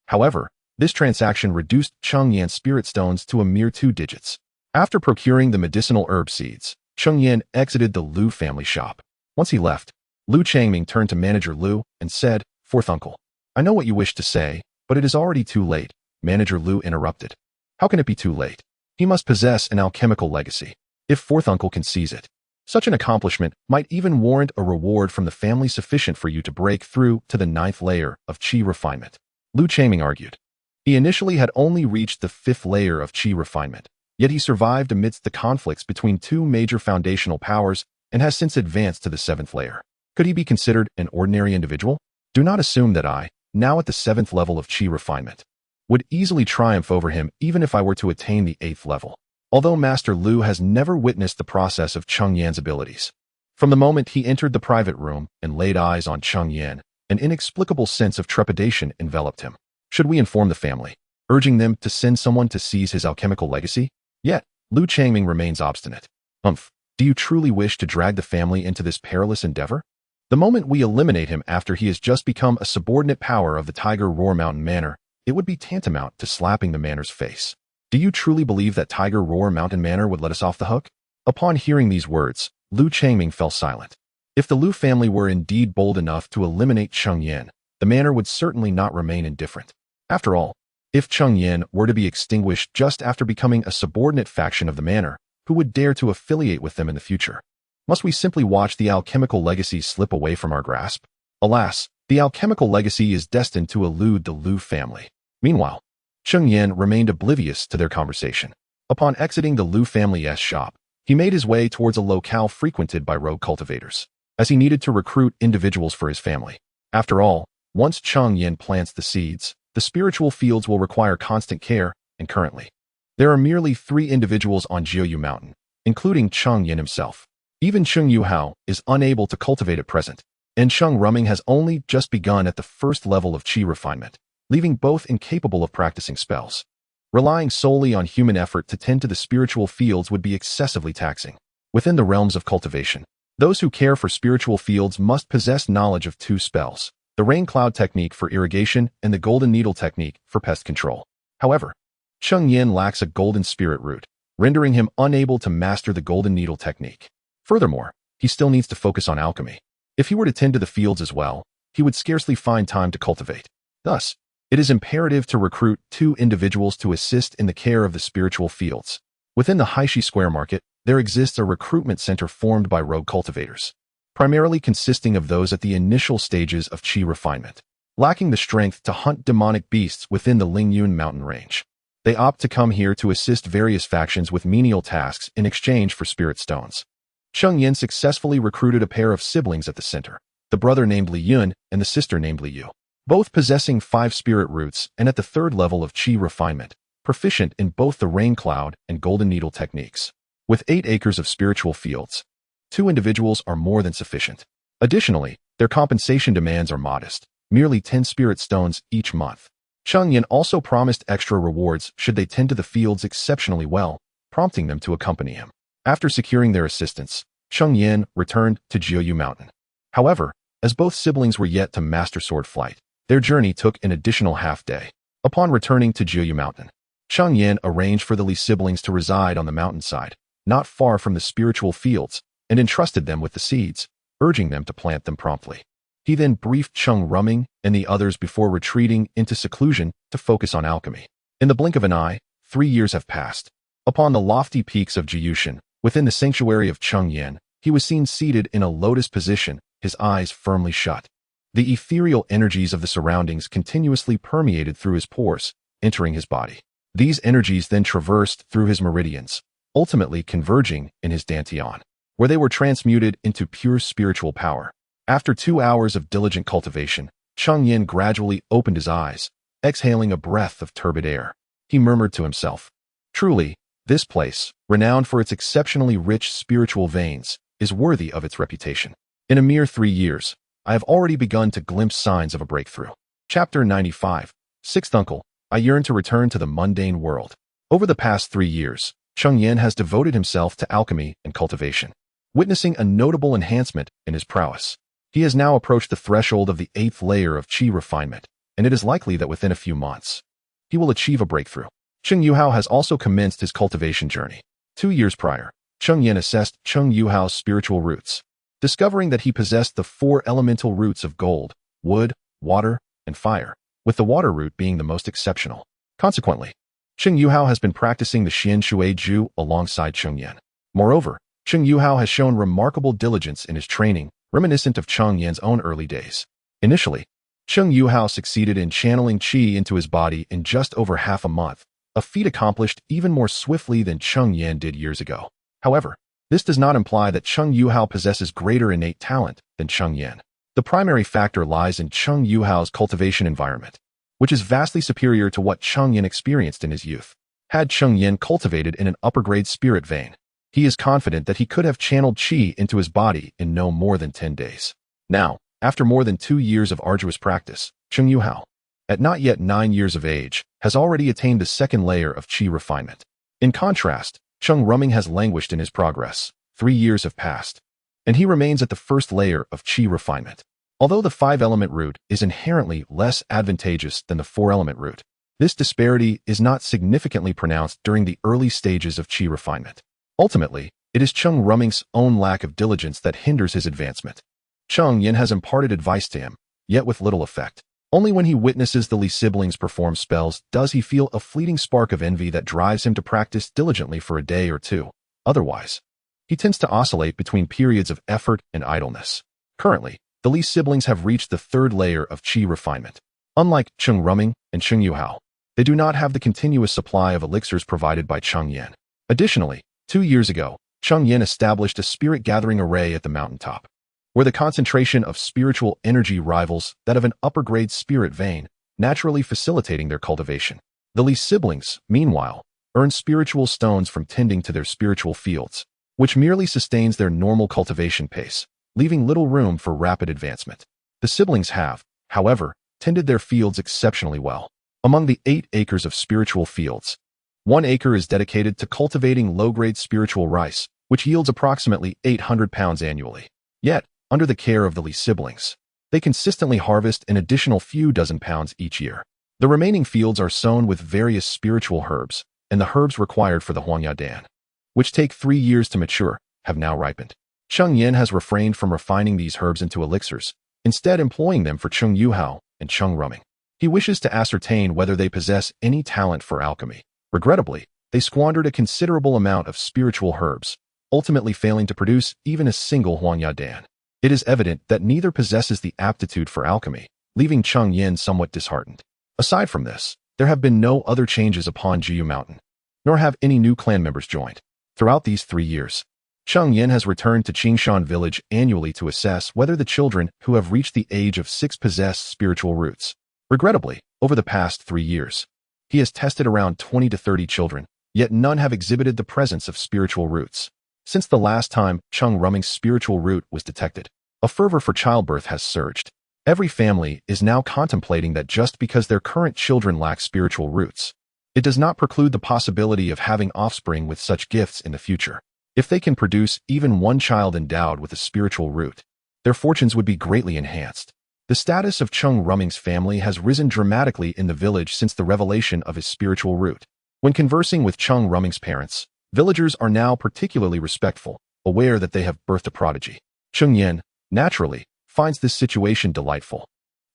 However, this transaction reduced Cheng Yan's spirit stones to a mere 2 digits. After procuring the medicinal herb seeds, Cheng Yan exited the Lu family shop. Once he left, Lu Changming turned to Manager Lu and said, "Fourth uncle, I know what you wish to say, but it is already too late." Manager Lu interrupted. "How can it be too late? He must possess an alchemical legacy. If fourth uncle can seize it, such an accomplishment might even warrant a reward from the family sufficient for you to break through to the 9th layer of qi refinement." Lu Changming argued. He initially had only reached the 5th layer of qi refinement, yet he survived amidst the conflicts between two major foundational powers and has since advanced to the 7th layer. Could he be considered an ordinary individual? Do not assume that I, now at the 7th level of qi refinement, would easily triumph over him even if I were to attain the 8th level. Although Master Lu has never witnessed the process of Cheng Yan's abilities, from the moment he entered the private room and laid eyes on Cheng Yan, an inexplicable sense of trepidation enveloped him. Should we inform the family, urging them to send someone to seize his alchemical legacy? Yet, Lu Changming remains obstinate. Do you truly wish to drag the family into this perilous endeavor? The moment we eliminate him after he has just become a subordinate power of the Tiger Roar Mountain Manor, it would be tantamount to slapping the manor's face. Do you truly believe that Tiger Roar Mountain Manor would let us off the hook? Upon hearing these words, Lu Changming fell silent. If the Lu family were indeed bold enough to eliminate Cheng Yan, the manor would certainly not remain indifferent. After all, if Cheng Yan were to be extinguished just after becoming a subordinate faction of the manor, who would dare to affiliate with them in the future? Must we simply watch the alchemical legacy slip away from our grasp? Alas, the alchemical legacy is destined to elude the Lu family. Meanwhile, Cheng Yan remained oblivious to their conversation. Upon exiting the Lu family's shop, he made his way towards a locale frequented by rogue cultivators, as he needed to recruit individuals for his family. After all, once Cheng Yan plants the seeds, the spiritual fields will require constant care, and currently, there are merely 3 individuals on Jiuyu Mountain, including Cheng Yan himself. Even Cheng Yuhao is unable to cultivate at present, and Cheng Rumming has only just begun at the 1st level of qi refinement, leaving both incapable of practicing spells. Relying solely on human effort to tend to the spiritual fields would be excessively taxing. Within the realms of cultivation, those who care for spiritual fields must possess knowledge of 2 spells, the rain cloud technique for irrigation and the golden needle technique for pest control. However, Cheng Yan lacks a golden spirit root, rendering him unable to master the golden needle technique. Furthermore, he still needs to focus on alchemy. If he were to tend to the fields as well, he would scarcely find time to cultivate. Thus, it is imperative to recruit 2 individuals to assist in the care of the spiritual fields. Within the Haishi Square Market, there exists a recruitment center formed by rogue cultivators, primarily consisting of those at the initial stages of qi refinement, lacking the strength to hunt demonic beasts within the Lingyun mountain range. They opt to come here to assist various factions with menial tasks in exchange for spirit stones. Cheng Yan successfully recruited a pair of siblings at the center, the brother named Li Yun and the sister named Li Yu, both possessing 5 spirit roots and at the 3rd level of qi refinement, proficient in both the rain cloud and golden needle techniques. With 8 acres of spiritual fields, 2 individuals are more than sufficient. Additionally, their compensation demands are modest, merely 10 spirit stones each month. Cheng Yan also promised extra rewards should they tend to the fields exceptionally well, prompting them to accompany him. After securing their assistance, Cheng Yan returned to Jiuyu Mountain. However, as both siblings were yet to master sword flight, their journey took an additional half-day. Upon returning to Jiuyu Mountain, Cheng Yan arranged for the Li siblings to reside on the mountainside, not far from the spiritual fields, and entrusted them with the seeds, urging them to plant them promptly. He then briefed Cheng Rumming and the others before retreating into seclusion to focus on alchemy. In the blink of an eye, 3 years have passed. Upon the lofty peaks of Jiyushan, within the sanctuary of Cheng Yan, he was seen seated in a lotus position, his eyes firmly shut. The ethereal energies of the surroundings continuously permeated through his pores, entering his body. These energies then traversed through his meridians, ultimately converging in his dantian, where they were transmuted into pure spiritual power. After 2 hours of diligent cultivation, Cheng Yan gradually opened his eyes, exhaling a breath of turbid air. He murmured to himself, "Truly, this place, renowned for its exceptionally rich spiritual veins, is worthy of its reputation. In a mere 3 years, I have already begun to glimpse signs of a breakthrough." Chapter 95. 6th Uncle, I yearn to return to the mundane world. Over the past 3 years, Cheng Yan has devoted himself to alchemy and cultivation, witnessing a notable enhancement in his prowess. He has now approached the threshold of the 8th layer of qi refinement, and it is likely that within a few months, he will achieve a breakthrough. Cheng Yuhao has also commenced his cultivation journey. 2 years prior, Cheng Yan assessed Cheng Yuhao's spiritual roots. discovering that he possessed the 4 elemental roots of gold, wood, water, and fire, with the water root being the most exceptional. Consequently, Cheng Yuhao has been practicing the xianxia alongside Cheng Yan. Moreover, Cheng Yuhao has shown remarkable diligence in his training, reminiscent of Cheng Yan's own early days. Initially, Cheng Yuhao succeeded in channeling qi into his body in just over half a month, a feat accomplished even more swiftly than Cheng Yan did years ago. However, this does not imply that Cheng Yuhao possesses greater innate talent than Cheng Yan. The primary factor lies in Cheng Yuhao's cultivation environment, which is vastly superior to what Cheng Yan experienced in his youth. Had Cheng Yan cultivated in an upper-grade spirit vein, he is confident that he could have channeled qi into his body in no more than 10 days. Now, after more than 2 years of arduous practice, Cheng Yuhao, at not yet 9 years of age, has already attained the second layer of qi refinement. In contrast, Cheng Rumming has languished in his progress. 3 years have passed, and he remains at the first layer of qi refinement. Although the 5-element root is inherently less advantageous than the 4-element root, this disparity is not significantly pronounced during the early stages of qi refinement. Ultimately, it is Cheng Rumming's own lack of diligence that hinders his advancement. Cheng Yan has imparted advice to him, yet with little effect. Only when he witnesses the Li siblings perform spells does he feel a fleeting spark of envy that drives him to practice diligently for a day or two. Otherwise, he tends to oscillate between periods of effort and idleness. Currently, the Li siblings have reached the 3rd layer of qi refinement. Unlike Cheng Rumming and Cheng Yuhao, they do not have the continuous supply of elixirs provided by Cheng Yan. Additionally, 2 years ago, Cheng Yan established a spirit gathering array at the mountaintop, where the concentration of spiritual energy rivals that of an upper-grade spirit vein, naturally facilitating their cultivation. The Li siblings, meanwhile, earn spiritual stones from tending to their spiritual fields, which merely sustains their normal cultivation pace, leaving little room for rapid advancement. The siblings have, however, tended their fields exceptionally well. Among the 8 acres of spiritual fields, 1 acre is dedicated to cultivating low-grade spiritual rice, which yields approximately 800 pounds annually. Yet, under the care of the Li siblings, they consistently harvest an additional few dozen pounds each year. The remaining fields are sown with various spiritual herbs, and the herbs required for the Huangya Dan, which take 3 years to mature, have now ripened. Cheng Yan has refrained from refining these herbs into elixirs, instead employing them for Cheng Yuhao and Cheng Rumming. He wishes to ascertain whether they possess any talent for alchemy. Regrettably, they squandered a considerable amount of spiritual herbs, ultimately failing to produce even a single Huangya Dan. It is evident that neither possesses the aptitude for alchemy, leaving Cheng Yan somewhat disheartened. Aside from this, there have been no other changes upon Jiyu Mountain, nor have any new clan members joined. Throughout these 3 years, Cheng Yan has returned to Qingshan village annually to assess whether the children who have reached the age of 6 possess spiritual roots. Regrettably, over the past 3 years, he has tested around 20 to 30 children, yet none have exhibited the presence of spiritual roots. Since the last time Cheng Rumming's spiritual root was detected, a fervor for childbirth has surged. Every family is now contemplating that just because their current children lack spiritual roots, it does not preclude the possibility of having offspring with such gifts in the future. If they can produce even 1 child endowed with a spiritual root, their fortunes would be greatly enhanced. The status of Cheng Rumming's family has risen dramatically in the village since the revelation of his spiritual root. When conversing with Cheng Rumming's parents, villagers are now particularly respectful, aware that they have birthed a prodigy. Cheng Yan, naturally, finds this situation delightful.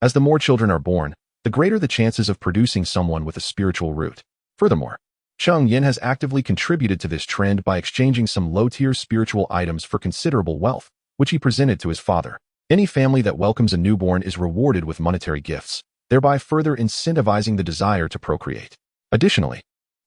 As the more children are born, the greater the chances of producing someone with a spiritual root. Furthermore, Cheng Yan has actively contributed to this trend by exchanging some low-tier spiritual items for considerable wealth, which he presented to his father. Any family that welcomes a newborn is rewarded with monetary gifts, thereby further incentivizing the desire to procreate. Additionally,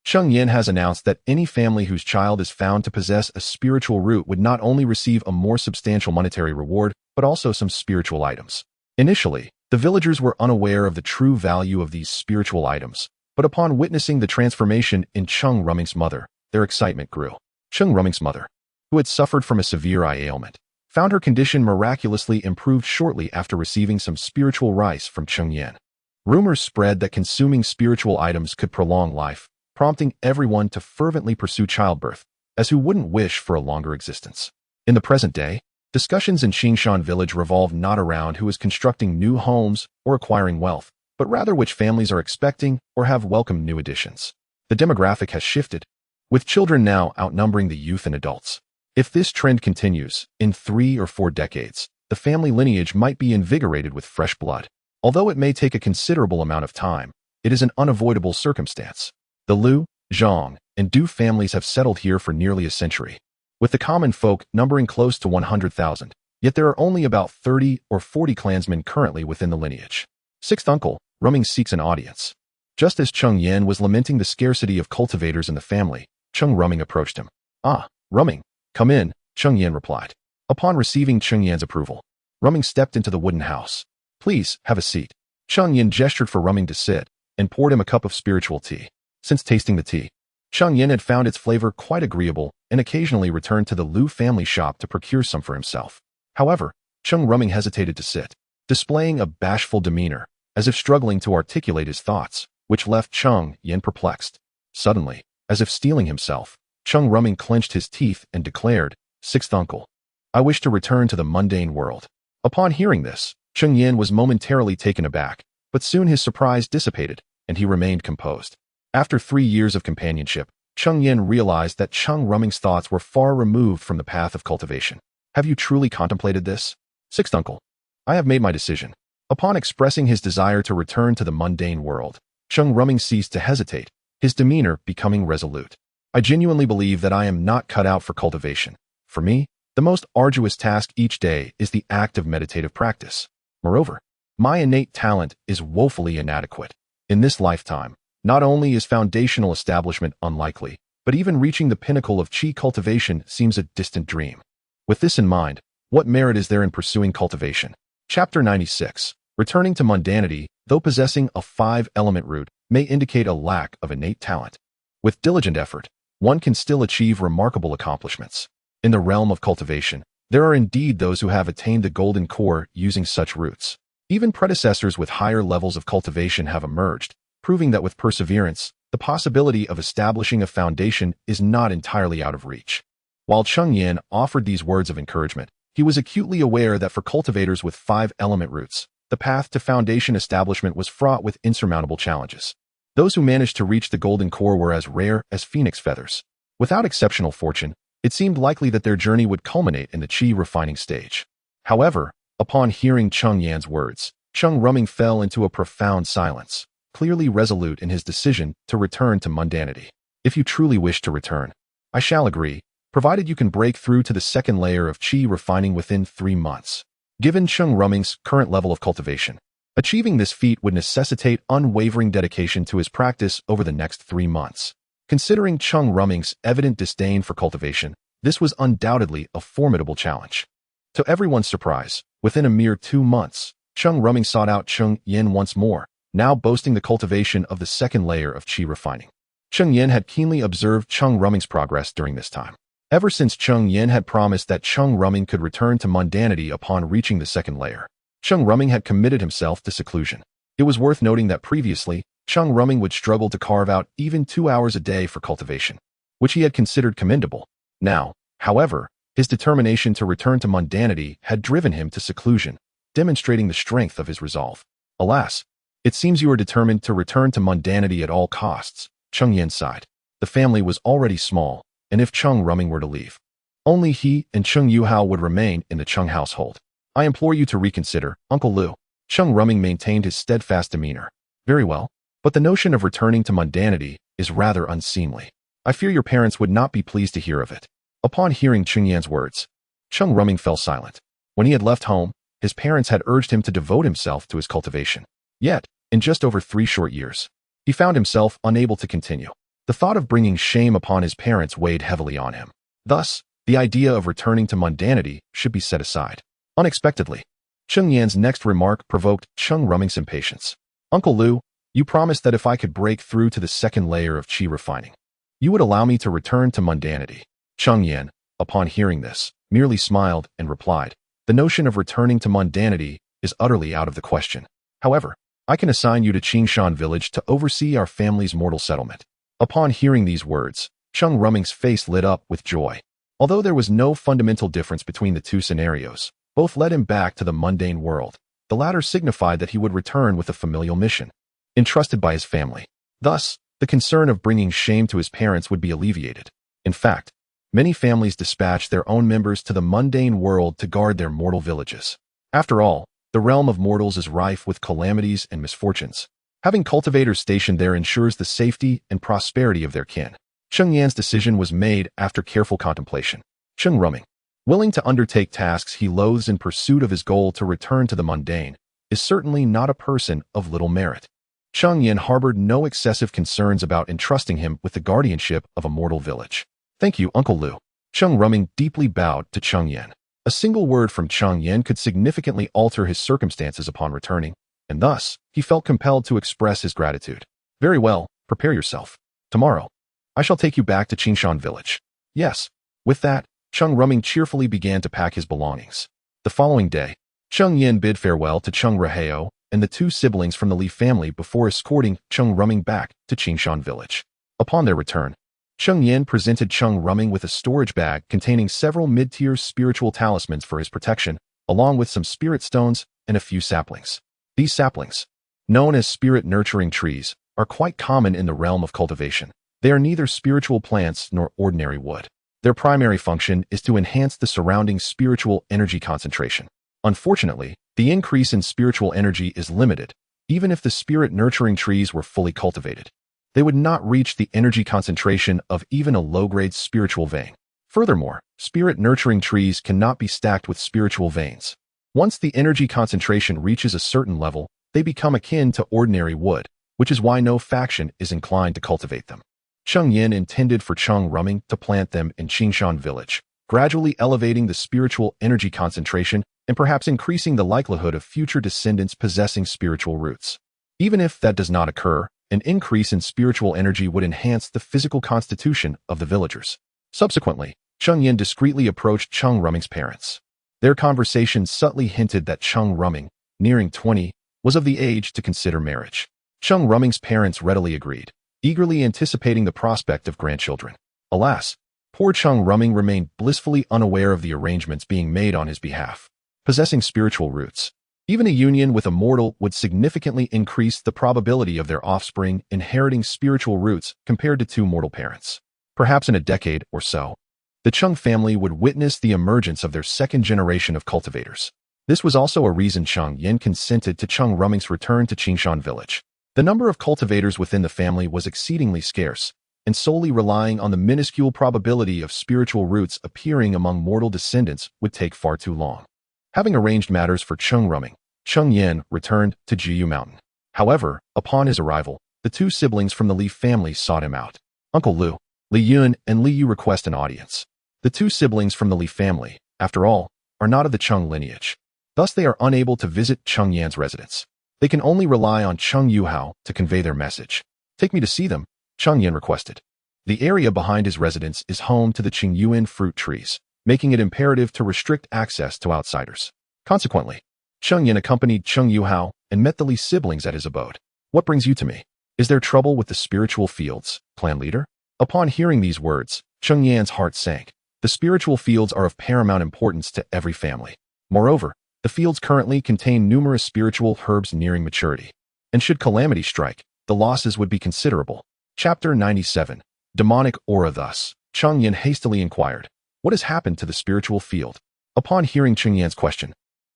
Cheng Yan has announced that any family whose child is found to possess a spiritual root would not only receive a more substantial monetary reward, but also some spiritual items. Initially, the villagers were unaware of the true value of these spiritual items, but upon witnessing the transformation in Cheng Rumming's mother, their excitement grew. Cheng Rumming's mother, who had suffered from a severe eye ailment, found her condition miraculously improved shortly after receiving some spiritual rice from Cheng Yan. Rumors spread that consuming spiritual items could prolong life, prompting everyone to fervently pursue childbirth, as who wouldn't wish for a longer existence. In the present day, discussions in Qingshan village revolve not around who is constructing new homes or acquiring wealth, but rather which families are expecting or have welcomed new additions. The demographic has shifted, with children now outnumbering the youth and adults. If this trend continues, in 3 or 4 decades, the family lineage might be invigorated with fresh blood. Although it may take a considerable amount of time, it is an unavoidable circumstance. The Liu, Zhang, and Du families have settled here for nearly a century, with the common folk numbering close to 100,000, yet there are only about 30 or 40 clansmen currently within the lineage. Sixth uncle, Rumming seeks an audience. Just as Cheng Yan was lamenting the scarcity of cultivators in the family, Cheng Rumming approached him. "Ah, Rumming, come in," Cheng Yan replied. Upon receiving Cheng Yan's approval, Rumming stepped into the wooden house. "Please, have a seat." Cheng Yan gestured for Rumming to sit, and poured him a cup of spiritual tea. Since tasting the tea, Cheng Yan had found its flavor quite agreeable and occasionally returned to the Liu family shop to procure some for himself. However, Cheng Rumming hesitated to sit, displaying a bashful demeanor, as if struggling to articulate his thoughts, which left Cheng Yan perplexed. Suddenly, as if steeling himself, Cheng Rumming clenched his teeth and declared, "Sixth uncle, I wish to return to the mundane world." Upon hearing this, Cheng Yan was momentarily taken aback, but soon his surprise dissipated, and he remained composed. After 3 years of companionship, Cheng Yan realized that Cheng Rumming's thoughts were far removed from the path of cultivation. "Have you truly contemplated this?" "Sixth uncle, I have made my decision." Upon expressing his desire to return to the mundane world, Cheng Rumming ceased to hesitate, his demeanor becoming resolute. "I genuinely believe that I am not cut out for cultivation. For me, the most arduous task each day is the act of meditative practice. Moreover, my innate talent is woefully inadequate. In this lifetime, not only is foundational establishment unlikely, but even reaching the pinnacle of qi cultivation seems a distant dream. With this in mind, what merit is there in pursuing cultivation?" Chapter 96. Returning to mundanity, though possessing a 5-element root, may indicate a lack of innate talent. With diligent effort, one can still achieve remarkable accomplishments. In the realm of cultivation, there are indeed those who have attained the golden core using such roots. Even predecessors with higher levels of cultivation have emerged, proving that with perseverance, the possibility of establishing a foundation is not entirely out of reach. While Cheng Yan offered these words of encouragement, he was acutely aware that for cultivators with 5-element roots, the path to foundation establishment was fraught with insurmountable challenges. Those who managed to reach the golden core were as rare as phoenix feathers. Without exceptional fortune, it seemed likely that their journey would culminate in the qi refining stage. However, upon hearing Cheng Yan's words, Cheng Rumming fell into a profound silence, clearly resolute in his decision to return to mundanity. "If you truly wish to return, I shall agree, provided you can break through to the second layer of qi refining within 3 months. Given Cheng Rumming's current level of cultivation, achieving this feat would necessitate unwavering dedication to his practice over the next 3 months. Considering Cheng Rumming's evident disdain for cultivation, this was undoubtedly a formidable challenge. To everyone's surprise, within a mere 2 months, Cheng Rumming sought out Cheng Yan once more, now boasting the cultivation of the second layer of qi refining. Cheng Yan had keenly observed Cheng Rumming's progress during this time. Ever since Cheng Yan had promised that Cheng Rumming could return to mundanity upon reaching the second layer, Cheng Rumming had committed himself to seclusion. It was worth noting that previously, Cheng Rumming would struggle to carve out even 2 hours a day for cultivation, which he had considered commendable. Now, however, his determination to return to mundanity had driven him to seclusion, demonstrating the strength of his resolve. "Alas, it seems you are determined to return to mundanity at all costs," Cheng Yan sighed. The family was already small, and if Cheng Rumming were to leave, only he and Cheng Yuhao would remain in the Cheng household. "I implore you to reconsider, Uncle Liu." Cheng Rumming maintained his steadfast demeanor. "Very well, but the notion of returning to mundanity is rather unseemly. I fear your parents would not be pleased to hear of it." Upon hearing Cheng Yan's words, Cheng Rumming fell silent. When he had left home, his parents had urged him to devote himself to his cultivation. Yet, in just over 3 short years, he found himself unable to continue. The thought of bringing shame upon his parents weighed heavily on him. Thus, the idea of returning to mundanity should be set aside. Unexpectedly, Cheng Yan's next remark provoked Cheng Rumming's impatience. "Uncle Liu, you promised that if I could break through to the second layer of qi refining, you would allow me to return to mundanity." Cheng Yan, upon hearing this, merely smiled and replied, "The notion of returning to mundanity is utterly out of the question. However, I can assign you to Qingshan village to oversee our family's mortal settlement." Upon hearing these words, Cheng Rumming's face lit up with joy. Although there was no fundamental difference between the two scenarios, both led him back to the mundane world. The latter signified that he would return with a familial mission, entrusted by his family. Thus, the concern of bringing shame to his parents would be alleviated. In fact, Many families dispatch their own members to the mundane world to guard their mortal villages. After all, the realm of mortals is rife with calamities and misfortunes. Having cultivators stationed there ensures the safety and prosperity of their kin. Cheng Yan's decision was made after careful contemplation. Cheng Yan, willing to undertake tasks he loathes in pursuit of his goal to return to the mundane, is certainly not a person of little merit. Cheng Yan harbored no excessive concerns about entrusting him with the guardianship of a mortal village. Thank you, Uncle Lu. Cheng Yan deeply bowed to Cheng Yan. A single word from Cheng Yan could significantly alter his circumstances upon returning, and thus, he felt compelled to express his gratitude. Very well, prepare yourself. Tomorrow, I shall take you back to Qingshan village. Yes. With that, Cheng Yan cheerfully began to pack his belongings. The following day, Cheng Yan bid farewell to Cheng Raheo and the two siblings from the Li family before escorting Cheng Yan back to Qingshan village. Upon their return, Cheng Yan presented Cheng Yan with a storage bag containing several mid-tier spiritual talismans for his protection, along with some spirit stones and a few saplings. These saplings, known as spirit-nurturing trees, are quite common in the realm of cultivation. They are neither spiritual plants nor ordinary wood. Their primary function is to enhance the surrounding spiritual energy concentration. Unfortunately, the increase in spiritual energy is limited. Even if the spirit-nurturing trees were fully cultivated, they would not reach the energy concentration of even a low-grade spiritual vein. Furthermore, spirit-nurturing trees cannot be stacked with spiritual veins. Once the energy concentration reaches a certain level, they become akin to ordinary wood, which is why no faction is inclined to cultivate them. Cheng Yan intended for Cheng Yan to plant them in Qingshan village, gradually elevating the spiritual energy concentration and perhaps increasing the likelihood of future descendants possessing spiritual roots. Even if that does not occur, an increase in spiritual energy would enhance the physical constitution of the villagers. Subsequently, Cheng Yan discreetly approached Cheng Yan's parents. Their conversation subtly hinted that Cheng Yan, nearing 20, was of the age to consider marriage. Cheng Yan's parents readily agreed, eagerly anticipating the prospect of grandchildren. Alas, poor Cheng Yan remained blissfully unaware of the arrangements being made on his behalf. Possessing spiritual roots, even a union with a mortal would significantly increase the probability of their offspring inheriting spiritual roots compared to two mortal parents. Perhaps in a decade or so, the Cheng family would witness the emergence of their second generation of cultivators. This was also a reason Cheng Yan consented to Cheng Yan's return to Qingshan village. The number of cultivators within the family was exceedingly scarce, and solely relying on the minuscule probability of spiritual roots appearing among mortal descendants would take far too long. Having arranged matters for Cheng Yan, Cheng Yan returned to Jiyu Mountain. However, upon his arrival, the two siblings from the Li family sought him out. Uncle Lu, Li Yun and Li Yu request an audience. The two siblings from the Li family, after all, are not of the Cheng lineage. Thus they are unable to visit Cheng Yan's residence. They can only rely on Cheng Yuhao to convey their message. Take me to see them, Cheng Yan requested. The area behind his residence is home to the Qingyuan fruit trees, making it imperative to restrict access to outsiders. Consequently, Cheng Yan accompanied Cheng Yuhao and met the Li siblings at his abode. What brings you to me? Is there trouble with the spiritual fields, clan leader? Upon hearing these words, Cheng Yan's heart sank. The spiritual fields are of paramount importance to every family. Moreover, the fields currently contain numerous spiritual herbs nearing maturity. And should calamity strike, the losses would be considerable. Chapter 97. Demonic Aura. Thus, Cheng Yan hastily inquired, what has happened to the spiritual field? Upon hearing Cheng Yan's question,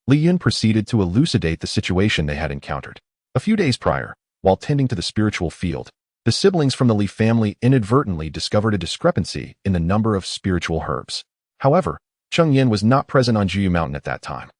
Li Yun proceeded to elucidate the situation they had encountered. A few days prior, while tending to the spiritual field, the siblings from the Li family inadvertently discovered a discrepancy in the number of spiritual herbs. However, Cheng Yan was not present on Jiyu Mountain at that time,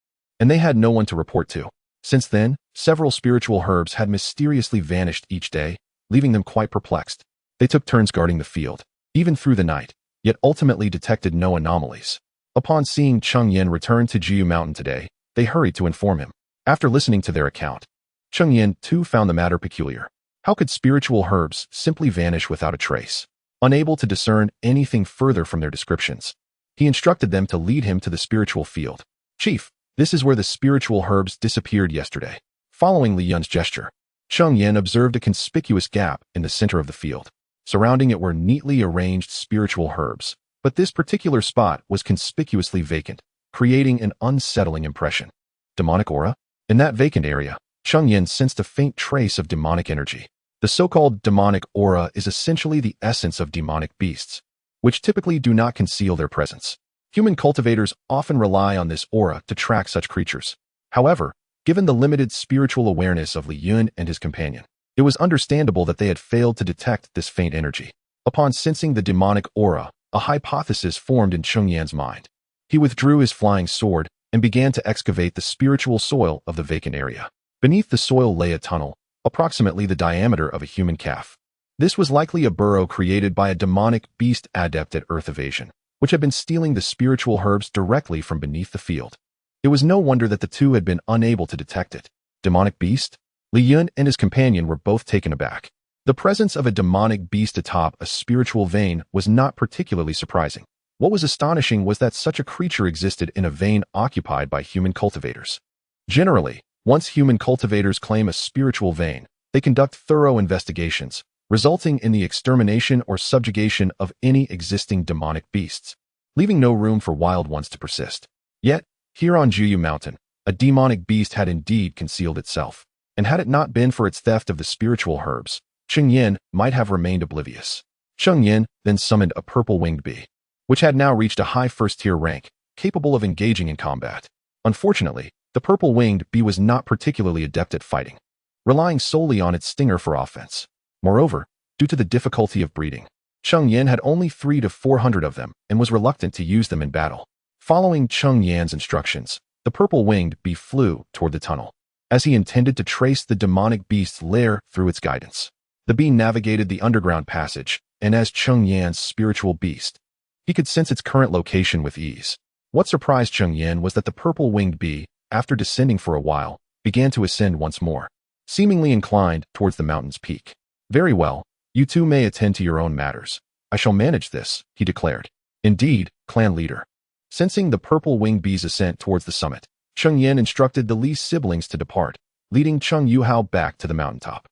and they had no one to report to. Since then, several spiritual herbs had mysteriously vanished each day, leaving them quite perplexed. They took turns guarding the field, even through the night, yet ultimately detected no anomalies. Upon seeing Cheng Yan return to Jiyu Mountain today, they hurried to inform him. After listening to their account, Cheng Yan too found the matter peculiar. How could spiritual herbs simply vanish without a trace? Unable to discern anything further from their descriptions, he instructed them to lead him to the spiritual field. Chief, this is where the spiritual herbs disappeared yesterday. Following Li Yun's gesture, Cheng Yan observed a conspicuous gap in the center of the field. Surrounding it were neatly arranged spiritual herbs, but this particular spot was conspicuously vacant, creating an unsettling impression. Demonic aura? In that vacant area, Cheng Yan sensed a faint trace of demonic energy. The so-called demonic aura is essentially the essence of demonic beasts. which typically do not conceal their presence. Human cultivators often rely on this aura to track such creatures. However, given the limited spiritual awareness of Li Yun and his companion, it was understandable that they had failed to detect this faint energy. Upon sensing the demonic aura, a hypothesis formed in Cheng Yan's mind. He withdrew his flying sword and began to excavate the spiritual soil of the vacant area. Beneath the soil lay a tunnel, approximately the diameter of a human calf. This was likely a burrow created by a demonic beast adept at earth evasion, which had been stealing the spiritual herbs directly from beneath the field. It was no wonder that the two had been unable to detect it. Demonic beast? Li Yun and his companion were both taken aback. The presence of a demonic beast atop a spiritual vein was not particularly surprising. What was astonishing was that such a creature existed in a vein occupied by human cultivators. Generally, once human cultivators claim a spiritual vein, they conduct thorough investigations, resulting in the extermination or subjugation of any existing demonic beasts, leaving no room for wild ones to persist. Yet, here on Juyu Mountain, a demonic beast had indeed concealed itself, and had it not been for its theft of the spiritual herbs, Cheng Yan might have remained oblivious. Cheng Yan then summoned a purple-winged bee, which had now reached a high first-tier rank, capable of engaging in combat. Unfortunately, the purple-winged bee was not particularly adept at fighting, relying solely on its stinger for offense. Moreover, due to the difficulty of breeding, Cheng Yan had only 300 to 400 of them and was reluctant to use them in battle. Following Cheng Yan's instructions, the purple-winged bee flew toward the tunnel, as he intended to trace the demonic beast's lair through its guidance. The bee navigated the underground passage, and as Cheng Yan's spiritual beast, he could sense its current location with ease. What surprised Cheng Yan was that the purple-winged bee, after descending for a while, began to ascend once more, seemingly inclined towards the mountain's peak. Very well, you two may attend to your own matters. I shall manage this, he declared. Indeed, clan leader. Sensing the purple-winged bee's ascent towards the summit, Cheng Yan instructed the Li siblings to depart, leading Cheng Yuhao back to the mountaintop.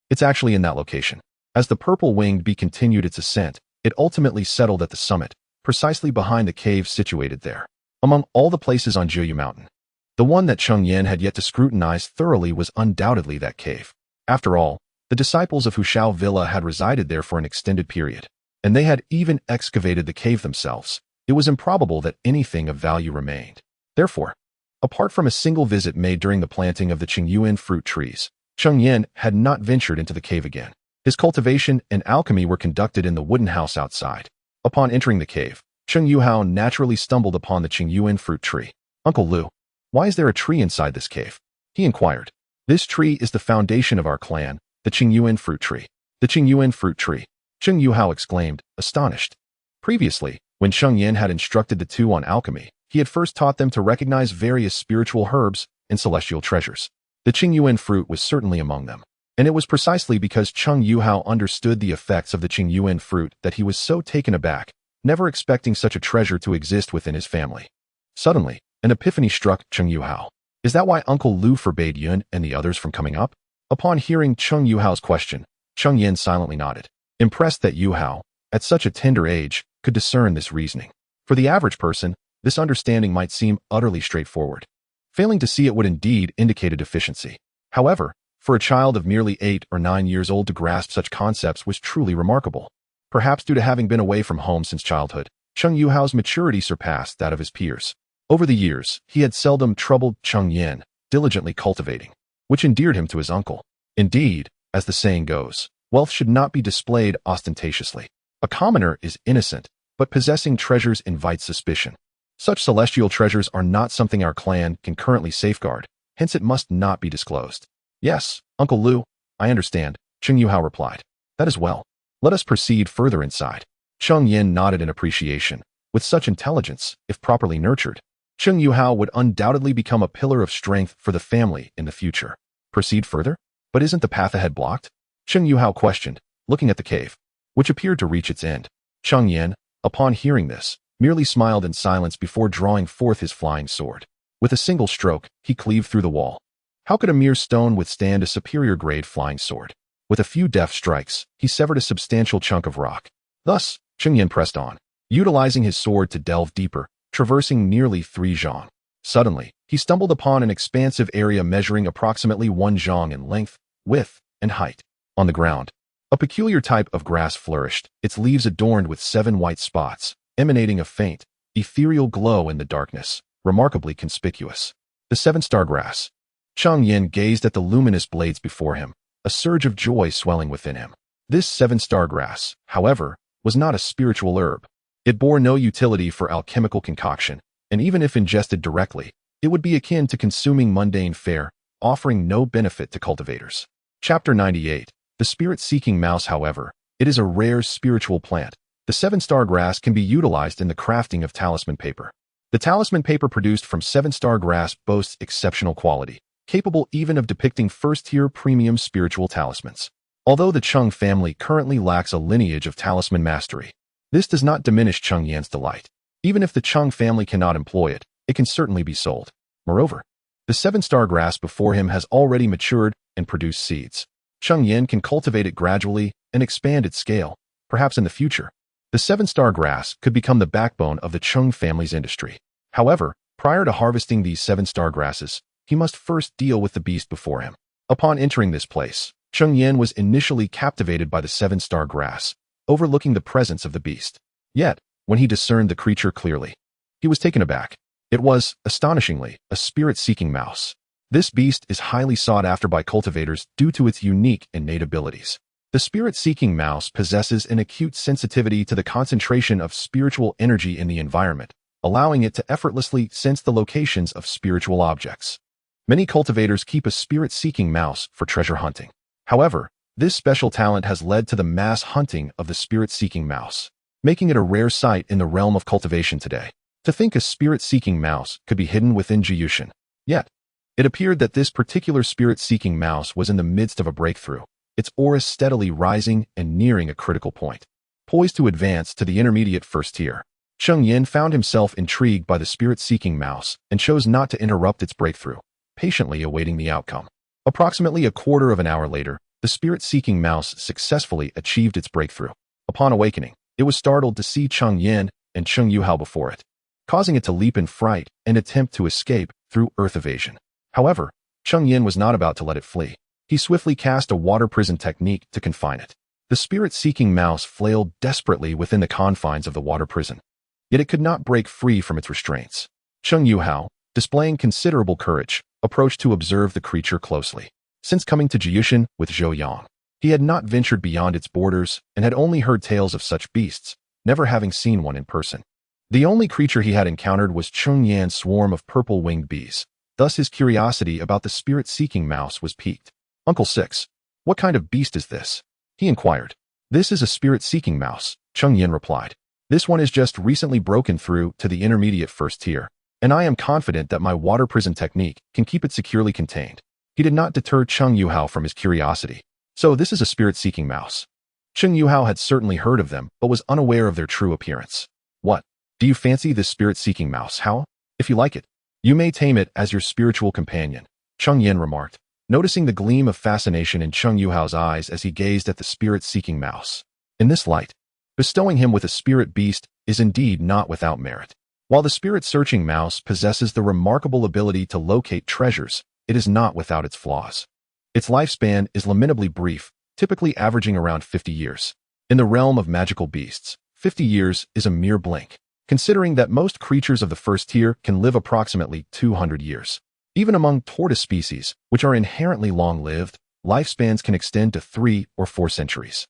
It's actually in that location. As the purple-winged bee continued its ascent, it ultimately settled at the summit, precisely behind the cave situated there. Among all the places on Juyu Mountain, the one that Cheng Yan had yet to scrutinize thoroughly was undoubtedly that cave. After all, the disciples of Hushao Villa had resided there for an extended period, and they had even excavated the cave themselves. It was improbable that anything of value remained. Therefore, apart from a single visit made during the planting of the Qingyuan fruit trees, Cheng Yan had not ventured into the cave again. His cultivation and alchemy were conducted in the wooden house outside. Upon entering the cave, Cheng Yuhao naturally stumbled upon the Qingyuan fruit tree. Uncle Lu, why is there a tree inside this cave? He inquired. This tree is the foundation of our clan, the Qingyuan fruit tree. The Qingyuan fruit tree, Cheng Yuhao exclaimed, astonished. Previously, when Cheng Yan had instructed the two on alchemy, he had first taught them to recognize various spiritual herbs and celestial treasures. The Qingyuan fruit was certainly among them, and it was precisely because Cheng Yuhao understood the effects of the Qingyuan fruit that he was so taken aback, never expecting such a treasure to exist within his family. Suddenly, an epiphany struck Cheng Yuhao. Is that why Uncle Lu forbade Yun and the others from coming up? Upon hearing Cheng Yuhao's question, Cheng Yan silently nodded, impressed that Yuhao, at such a tender age, could discern this reasoning. For the average person, this understanding might seem utterly straightforward. Failing to see it would indeed indicate a deficiency. However, for a child of merely 8 or 9 years old to grasp such concepts was truly remarkable. Perhaps due to having been away from home since childhood, Cheng Yuhao's maturity surpassed that of his peers. Over the years, he had seldom troubled Cheng Yan, diligently cultivating, which endeared him to his uncle. Indeed, as the saying goes, wealth should not be displayed ostentatiously. A commoner is innocent, but possessing treasures invites suspicion. Such celestial treasures are not something our clan can currently safeguard, hence it must not be disclosed. Yes, Uncle Lu, I understand, Cheng Yuhao replied. That is well. Let us proceed further inside. Cheng Yan nodded in appreciation. With such intelligence, if properly nurtured, Cheng Yuhao would undoubtedly become a pillar of strength for the family in the future. Proceed further? But isn't the path ahead blocked? Cheng Yuhao questioned, looking at the cave, which appeared to reach its end. Cheng Yan, upon hearing this, merely smiled in silence before drawing forth his flying sword. With a single stroke, he cleaved through the wall. How could a mere stone withstand a superior-grade flying sword? With a few deft strikes, he severed a substantial chunk of rock. Thus, Cheng Yan pressed on, utilizing his sword to delve deeper, traversing nearly 3 zhang. Suddenly, he stumbled upon an expansive area measuring approximately 1 zhang in length, width, and height. On the ground, A peculiar type of grass flourished, its leaves adorned with 7 white spots, emanating a faint, ethereal glow in the darkness, remarkably conspicuous. The 7-star grass. Cheng Yan gazed at the luminous blades before him, a surge of joy swelling within him. This 7-star grass, however, was not a spiritual herb. It bore no utility for alchemical concoction, and even if ingested directly, it would be akin to consuming mundane fare, offering no benefit to cultivators. Chapter 98. The spirit-seeking mouse. However, it is a rare spiritual plant. The 7-star grass can be utilized in the crafting of talisman paper. The talisman paper produced from 7-star grass boasts exceptional quality, capable even of depicting first-tier premium spiritual talismans. Although the Cheng family currently lacks a lineage of talisman mastery, this does not diminish Cheng Yan's delight. Even if the Cheng family cannot employ it, it can certainly be sold. Moreover, the 7-star grass before him has already matured and produced seeds. Cheng Yan can cultivate it gradually and expand its scale. Perhaps in the future, the 7-star grass could become the backbone of the Cheng family's industry. However, prior to harvesting these 7-star grasses, he must first deal with the beast before him. Upon entering this place, Cheng Yan was initially captivated by the 7-star grass, overlooking the presence of the beast. Yet, when he discerned the creature clearly, he was taken aback. It was, astonishingly, a spirit-seeking mouse. This beast is highly sought after by cultivators due to its unique innate abilities. The spirit-seeking mouse possesses an acute sensitivity to the concentration of spiritual energy in the environment, allowing it to effortlessly sense the locations of spiritual objects. Many cultivators keep a spirit-seeking mouse for treasure hunting. However, this special talent has led to the mass hunting of the spirit-seeking mouse, making it a rare sight in the realm of cultivation today. To think a spirit-seeking mouse could be hidden within Xianxia. Yet, it appeared that this particular spirit-seeking mouse was in the midst of a breakthrough, its aura steadily rising and nearing a critical point. Poised to advance to the intermediate first tier, Cheng Yan found himself intrigued by the spirit-seeking mouse and chose not to interrupt its breakthrough, patiently awaiting the outcome. Approximately a quarter of an hour later, the spirit-seeking mouse successfully achieved its breakthrough. Upon awakening, it was startled to see Cheng Yan and Cheng Yuhao before it, causing it to leap in fright and attempt to escape through earth evasion. However, Cheng Yan was not about to let it flee. He swiftly cast a water prison technique to confine it. The spirit-seeking mouse flailed desperately within the confines of the water prison, yet it could not break free from its restraints. Cheng Yuhao, displaying considerable courage, approached to observe the creature closely. Since coming to Xianxia with Zhou Yang, he had not ventured beyond its borders and had only heard tales of such beasts, never having seen one in person. The only creature he had encountered was Cheng Yan's swarm of purple-winged bees. Thus his curiosity about the spirit-seeking mouse was piqued. "Uncle Six, what kind of beast is this?" he inquired. "This is a spirit-seeking mouse," Cheng Yan replied. "This one is just recently broken through to the intermediate first tier, and I am confident that my water prison technique can keep it securely contained." He did not deter Cheng Yuhao from his curiosity. "So this is a spirit-seeking mouse." Cheng Yuhao had certainly heard of them, but was unaware of their true appearance. "What? Do you fancy this spirit-seeking mouse? How? If you like it, you may tame it as your spiritual companion," Cheng Yan remarked, noticing the gleam of fascination in Cheng Yuhao's eyes as he gazed at the spirit-seeking mouse. In this light, bestowing him with a spirit beast is indeed not without merit. While the spirit-searching mouse possesses the remarkable ability to locate treasures, it is not without its flaws. Its lifespan is lamentably brief, typically averaging around 50 years. In the realm of magical beasts, 50 years is a mere blink, considering that most creatures of the first tier can live approximately 200 years. Even among tortoise species, which are inherently long-lived, lifespans can extend to 3 or 4 centuries.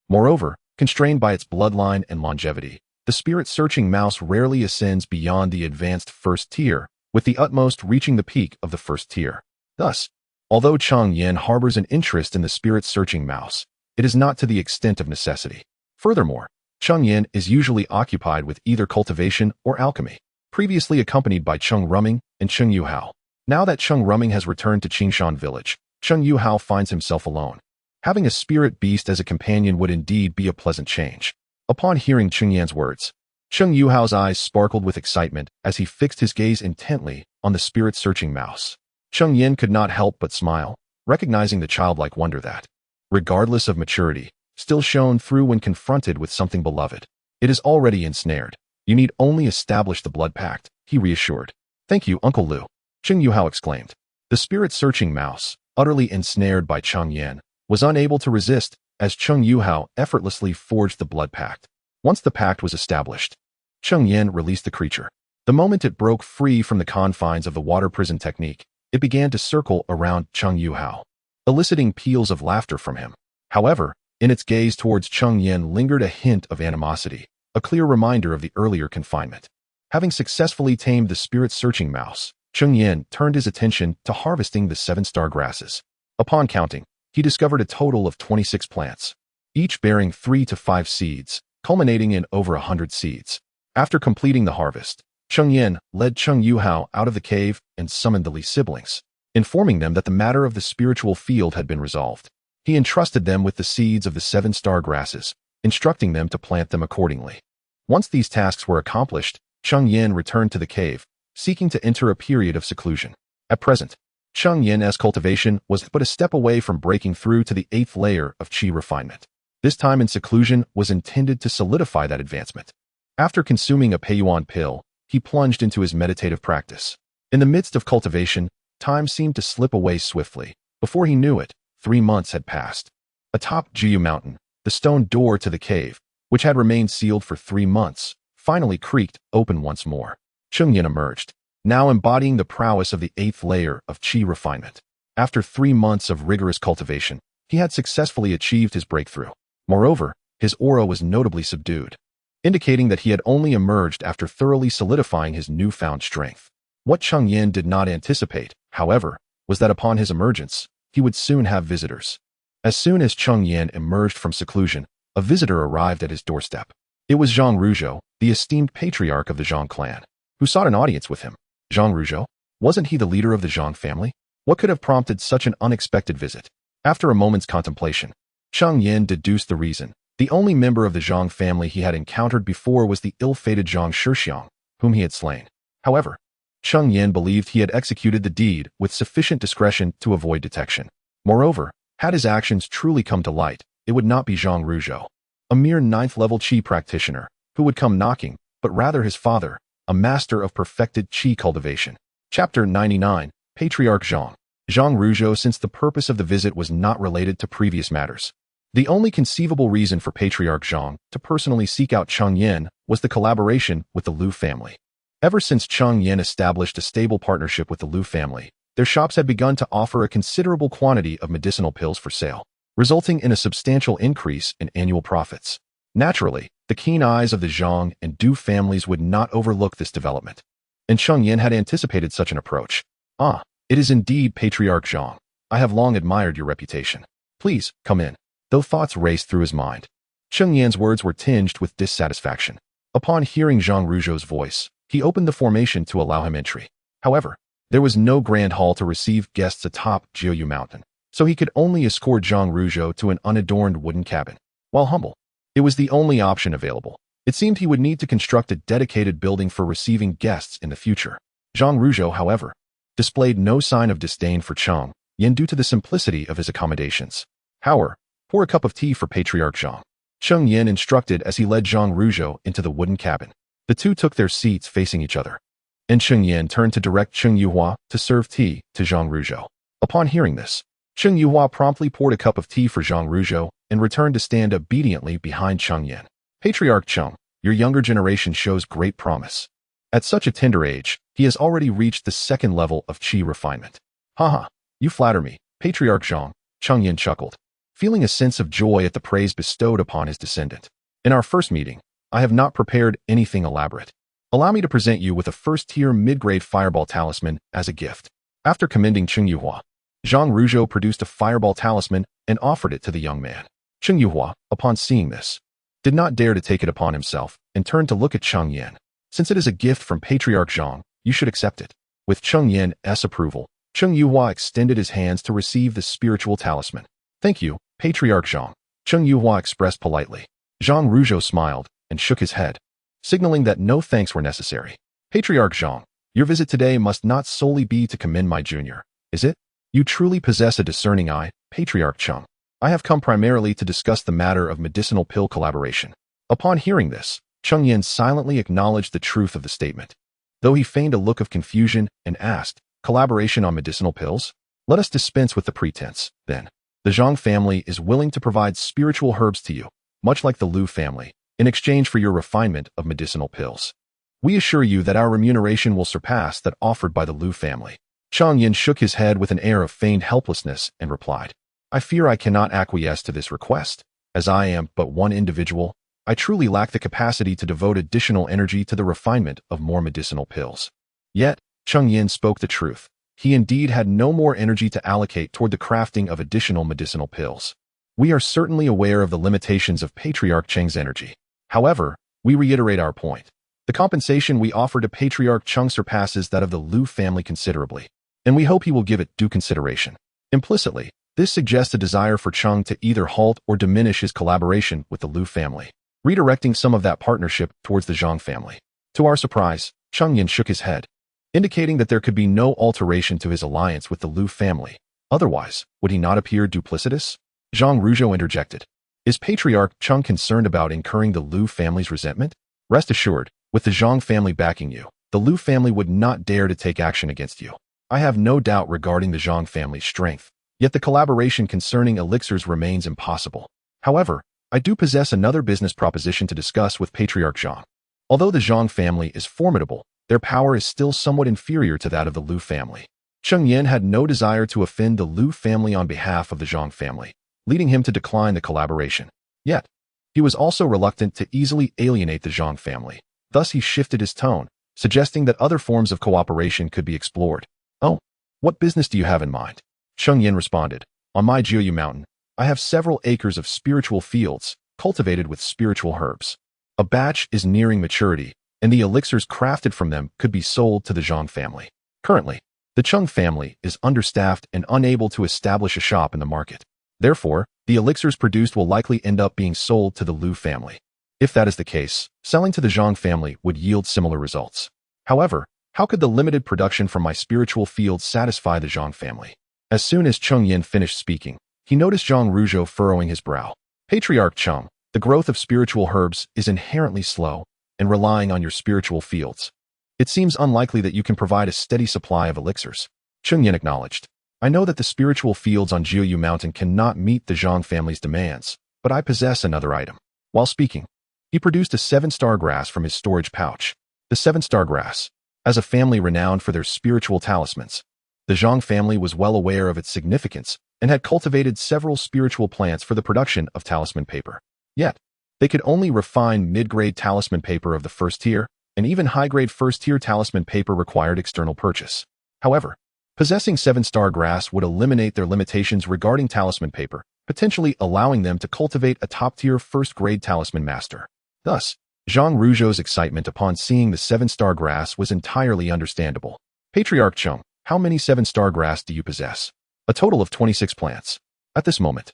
Moreover, constrained by its bloodline and longevity, the spirit-searching mouse rarely ascends beyond the advanced first tier, with the utmost reaching the peak of the first tier. Thus, although Cheng Yan harbors an interest in the spirit-searching mouse, it is not to the extent of necessity. Furthermore, Cheng Yan is usually occupied with either cultivation or alchemy, previously accompanied by Cheng Rumming and Cheng Yuhao. Now that Cheng Rumming has returned to Qingshan village, Cheng Yuhao finds himself alone. Having a spirit beast as a companion would indeed be a pleasant change. Upon hearing Cheng Yan's words, Cheng Yuhao's eyes sparkled with excitement as he fixed his gaze intently on the spirit-searching mouse. Cheng Yan could not help but smile, recognizing the childlike wonder that, regardless of maturity, still shone through when confronted with something beloved. "It is already ensnared. You need only establish the blood pact," he reassured. "Thank you, Uncle Lu," Cheng Yuhao exclaimed. The spirit-searching mouse, utterly ensnared by Cheng Yan, was unable to resist as Cheng Yuhao effortlessly forged the blood pact. Once the pact was established, Cheng Yan released the creature. The moment it broke free from the confines of the water prison technique, it began to circle around Cheng Yuhao, eliciting peals of laughter from him. However, in its gaze towards Cheng Yan lingered a hint of animosity, a clear reminder of the earlier confinement. Having successfully tamed the spirit-searching mouse, Cheng Yan turned his attention to harvesting the 7-star grasses. Upon counting, he discovered a total of 26 plants, each bearing 3 to 5 seeds, culminating in over 100 seeds. After completing the harvest, Cheng Yan led Cheng Yuhao out of the cave and summoned the Li siblings, informing them that the matter of the spiritual field had been resolved. He entrusted them with the seeds of the 7-star grasses, instructing them to plant them accordingly. Once these tasks were accomplished, Cheng Yan returned to the cave, seeking to enter a period of seclusion. At present, Cheng Yan's cultivation was but a step away from breaking through to the 8th layer of qi refinement. This time in seclusion was intended to solidify that advancement. After consuming a Peiyuan pill, he plunged into his meditative practice. In the midst of cultivation, time seemed to slip away swiftly. Before he knew it, 3 months had passed. Atop Jiu Mountain, the stone door to the cave, which had remained sealed for 3 months, finally creaked open once more. Cheng Yan emerged, now embodying the prowess of the 8th layer of qi refinement. After 3 months of rigorous cultivation, he had successfully achieved his breakthrough. Moreover, his aura was notably subdued, indicating that he had only emerged after thoroughly solidifying his newfound strength. What Cheng Yan did not anticipate, however, was that upon his emergence, he would soon have visitors. As soon as Cheng Yan emerged from seclusion, a visitor arrived at his doorstep. It was Zhang Ruzhou, the esteemed patriarch of the Zhang clan, who sought an audience with him. Zhang Ruzhou? Wasn't he the leader of the Zhang family? What could have prompted such an unexpected visit? After a moment's contemplation, Cheng Yan deduced the reason. The only member of the Zhang family he had encountered before was the ill-fated Zhang Shixiang, whom he had slain. However, Cheng Yan believed he had executed the deed with sufficient discretion to avoid detection. Moreover, had his actions truly come to light, it would not be Zhang Ruzhou, a mere 9th-level qi practitioner, who would come knocking, but rather his father, a master of perfected qi cultivation. Chapter 99, Patriarch Zhang. Zhang Ruzhou, since the purpose of the visit was not related to previous matters. The only conceivable reason for Patriarch Zhang to personally seek out Cheng Yan was the collaboration with the Liu family. Ever since Cheng Yan established a stable partnership with the Liu family, their shops had begun to offer a considerable quantity of medicinal pills for sale, resulting in a substantial increase in annual profits. Naturally, the keen eyes of the Zhang and Du families would not overlook this development, and Cheng Yan had anticipated such an approach. Ah, it is indeed Patriarch Zhang. I have long admired your reputation. Please, come in. Though thoughts raced through his mind, Cheng Yan's words were tinged with dissatisfaction. Upon hearing Zhang Ruzhou's voice, he opened the formation to allow him entry. However, there was no grand hall to receive guests atop Jiu Mountain, so he could only escort Zhang Ruzhou to an unadorned wooden cabin. While humble, it was the only option available. It seemed he would need to construct a dedicated building for receiving guests in the future. Zhang Ruzhou, however, displayed no sign of disdain for Cheng Yan due to the simplicity of his accommodations. However, pour a cup of tea for Patriarch Zhang, Cheng Yan instructed as he led Zhang Ruzhou into the wooden cabin. The two took their seats facing each other, and Cheng Yan turned to direct Cheng Yuhua to serve tea to Zhang Ruzhou. Upon hearing this, Cheng Yuhua promptly poured a cup of tea for Zhang Ruzhou and returned to stand obediently behind Cheng Yan. Patriarch Cheng, your younger generation shows great promise. At such a tender age, he has already reached the 2nd level of qi refinement. Haha, you flatter me, Patriarch Zhang, Cheng Yan chuckled, feeling a sense of joy at the praise bestowed upon his descendant. In our first meeting, I have not prepared anything elaborate. Allow me to present you with a first-tier mid-grade fireball talisman as a gift. After commending Cheng Yuhua, Zhang Ruzhou produced a fireball talisman and offered it to the young man. Cheng Yuhua, upon seeing this, did not dare to take it upon himself and turned to look at Cheng Yan. Since it is a gift from Patriarch Zhang, you should accept it. With Cheng Yan's approval, Cheng Yuhua extended his hands to receive the spiritual talisman. Thank you, Patriarch Zhang, Cheng Yuhua expressed politely. Zhang Ruzhou smiled and shook his head, signaling that no thanks were necessary. Patriarch Zhang, your visit today must not solely be to commend my junior, is it? You truly possess a discerning eye, Patriarch Cheng. I have come primarily to discuss the matter of medicinal pill collaboration. Upon hearing this, Cheng Yan silently acknowledged the truth of the statement, though he feigned a look of confusion and asked, collaboration on medicinal pills? Let us dispense with the pretense, then. The Zhang family is willing to provide spiritual herbs to you, much like the Lu family, in exchange for your refinement of medicinal pills. We assure you that our remuneration will surpass that offered by the Lu family." Cheng Yan shook his head with an air of feigned helplessness and replied, "I fear I cannot acquiesce to this request. As I am but one individual, I truly lack the capacity to devote additional energy to the refinement of more medicinal pills." Yet, Cheng Yan spoke the truth. He indeed had no more energy to allocate toward the crafting of additional medicinal pills. We are certainly aware of the limitations of Patriarch Cheng's energy. However, we reiterate our point. The compensation we offer to Patriarch Cheng surpasses that of the Lu family considerably, and we hope he will give it due consideration. Implicitly, this suggests a desire for Cheng to either halt or diminish his collaboration with the Lu family, redirecting some of that partnership towards the Zhang family. To our surprise, Cheng Yan shook his head, indicating that there could be no alteration to his alliance with the Lu family. Otherwise, would he not appear duplicitous? Zhang Ruzhou interjected. Is Patriarch Cheng concerned about incurring the Lu family's resentment? Rest assured, with the Zhang family backing you, the Lu family would not dare to take action against you. I have no doubt regarding the Zhang family's strength, yet the collaboration concerning elixirs remains impossible. However, I do possess another business proposition to discuss with Patriarch Zhang. Although the Zhang family is formidable, their power is still somewhat inferior to that of the Lu family. Cheng Yan had no desire to offend the Lu family on behalf of the Zhang family, leading him to decline the collaboration. Yet, he was also reluctant to easily alienate the Zhang family. Thus he shifted his tone, suggesting that other forms of cooperation could be explored. "Oh, what business do you have in mind?" Cheng Yan responded, "On my Jiuyu mountain, I have several acres of spiritual fields, cultivated with spiritual herbs. A batch is nearing maturity, and the elixirs crafted from them could be sold to the Zhang family. Currently, the Cheng family is understaffed and unable to establish a shop in the market. Therefore, the elixirs produced will likely end up being sold to the Lu family. If that is the case, selling to the Zhang family would yield similar results. However, how could the limited production from my spiritual fields satisfy the Zhang family?" As soon as Cheng Yan finished speaking, he noticed Zhang Ruzhou furrowing his brow. "Patriarch Cheng, the growth of spiritual herbs is inherently slow, and relying on your spiritual fields. It seems unlikely that you can provide a steady supply of elixirs." Cheng Yan acknowledged. "I know that the spiritual fields on Jiuyu Mountain cannot meet the Zhang family's demands, but I possess another item." While speaking, he produced a 7-star grass from his storage pouch. The 7-star grass. As a family renowned for their spiritual talismans, the Zhang family was well aware of its significance and had cultivated several spiritual plants for the production of talisman paper. Yet, they could only refine mid-grade talisman paper of the first tier, and even high-grade first-tier talisman paper required external purchase. However, possessing 7-star grass would eliminate their limitations regarding talisman paper, potentially allowing them to cultivate a top-tier first-grade talisman master. Thus, Zhang Ruzhou's excitement upon seeing the 7-star grass was entirely understandable. "Patriarch Cheng, how many 7-star grass do you possess?" "A total of 26 plants." At this moment,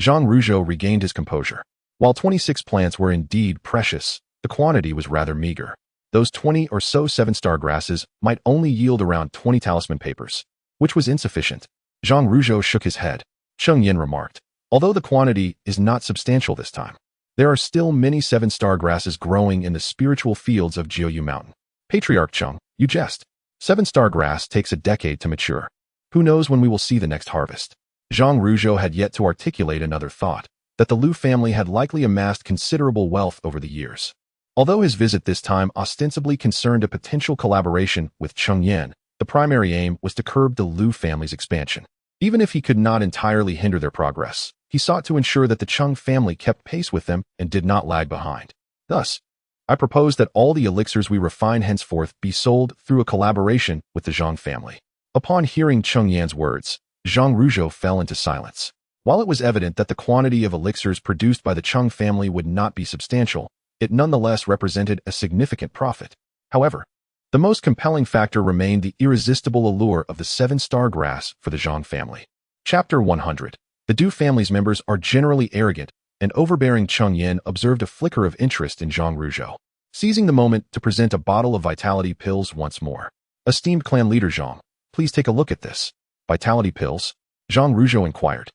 Zhang Ruzhou regained his composure. While 26 plants were indeed precious, the quantity was rather meager. Those 20 or so 7-star grasses might only yield around 20 talisman papers, which was insufficient. Zhang Ruzhou shook his head. Cheng Yan remarked, "Although the quantity is not substantial this time, there are still many 7-star grasses growing in the spiritual fields of Jiuyu Mountain." "Patriarch Cheng, you jest. 7-star grass takes a decade to mature. Who knows when we will see the next harvest?" Zhang Ruzhou had yet to articulate another thought, that the Lu family had likely amassed considerable wealth over the years. Although his visit this time ostensibly concerned a potential collaboration with Cheng Yan, the primary aim was to curb the Lu family's expansion. Even if he could not entirely hinder their progress, he sought to ensure that the Cheng family kept pace with them and did not lag behind. Thus, I propose that all the elixirs we refine henceforth be sold through a collaboration with the Zhang family. Upon hearing Cheng Yan's words, Zhang Ruzhou fell into silence. While it was evident that the quantity of elixirs produced by the Cheng family would not be substantial, it nonetheless represented a significant profit. However, the most compelling factor remained the irresistible allure of the 7-star grass for the Zhang family. Chapter 100. The Du family's members are generally arrogant, and overbearing Cheng Yan observed a flicker of interest in Zhang Ruzhou, seizing the moment to present a bottle of vitality pills once more. "Esteemed clan leader Zhang, please take a look at this." "Vitality pills?" Zhang Ruzhou inquired.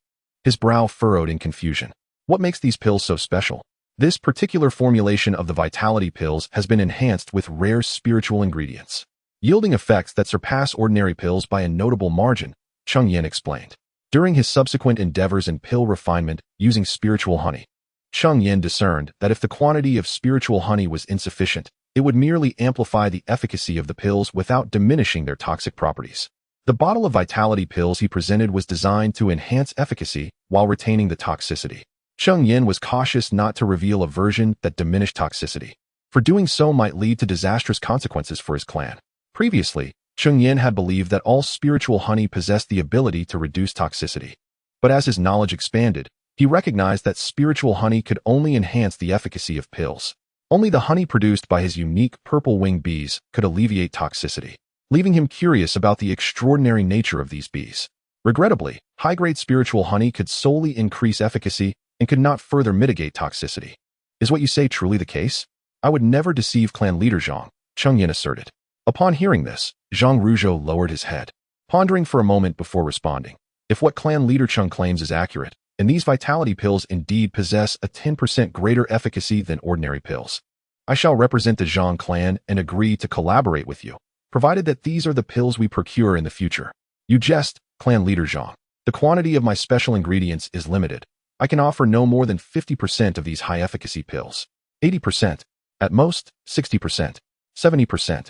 His brow furrowed in confusion. "What makes these pills so special?" "This particular formulation of the vitality pills has been enhanced with rare spiritual ingredients, yielding effects that surpass ordinary pills by a notable margin," Cheng Yan explained. During his subsequent endeavors in pill refinement using spiritual honey, Cheng Yan discerned that if the quantity of spiritual honey was insufficient, it would merely amplify the efficacy of the pills without diminishing their toxic properties. The bottle of vitality pills he presented was designed to enhance efficacy while retaining the toxicity. Cheng Yan was cautious not to reveal a version that diminished toxicity, for doing so might lead to disastrous consequences for his clan. Previously, Cheng Yan had believed that all spiritual honey possessed the ability to reduce toxicity. But as his knowledge expanded, he recognized that spiritual honey could only enhance the efficacy of pills. Only the honey produced by his unique purple-winged bees could alleviate toxicity, leaving him curious about the extraordinary nature of these bees. Regrettably, high-grade spiritual honey could solely increase efficacy and could not further mitigate toxicity. Is what you say truly the case? I would never deceive clan leader Zhang, Cheng Yan asserted. Upon hearing this, Zhang Ruzhou lowered his head, pondering for a moment before responding. If what clan leader Cheng claims is accurate, and these vitality pills indeed possess a 10% greater efficacy than ordinary pills, I shall represent the Zhang clan and agree to collaborate with you, provided that these are the pills we procure in the future. You jest, clan leader Zhang. The quantity of my special ingredients is limited. I can offer no more than 50% of these high-efficacy pills. 80%. At most, 60%. 70%.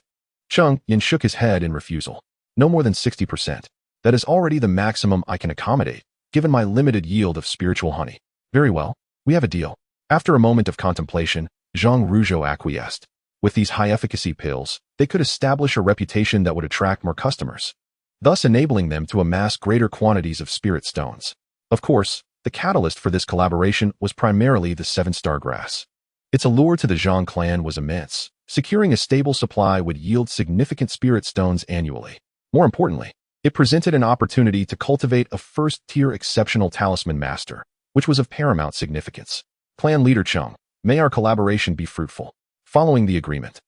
Cheng Yan shook his head in refusal. No more than 60%. That is already the maximum I can accommodate, given my limited yield of spiritual honey. Very well, we have a deal. After a moment of contemplation, Zhang Ruzhou acquiesced. With these high-efficacy pills, they could establish a reputation that would attract more customers, thus enabling them to amass greater quantities of spirit stones. Of course, the catalyst for this collaboration was primarily the seven-star grass. Its allure to the Zhang clan was immense. Securing a stable supply would yield significant spirit stones annually. More importantly, it presented an opportunity to cultivate a first-tier exceptional talisman master, which was of paramount significance. Clan leader Cheng, may our collaboration be fruitful. Following the agreement,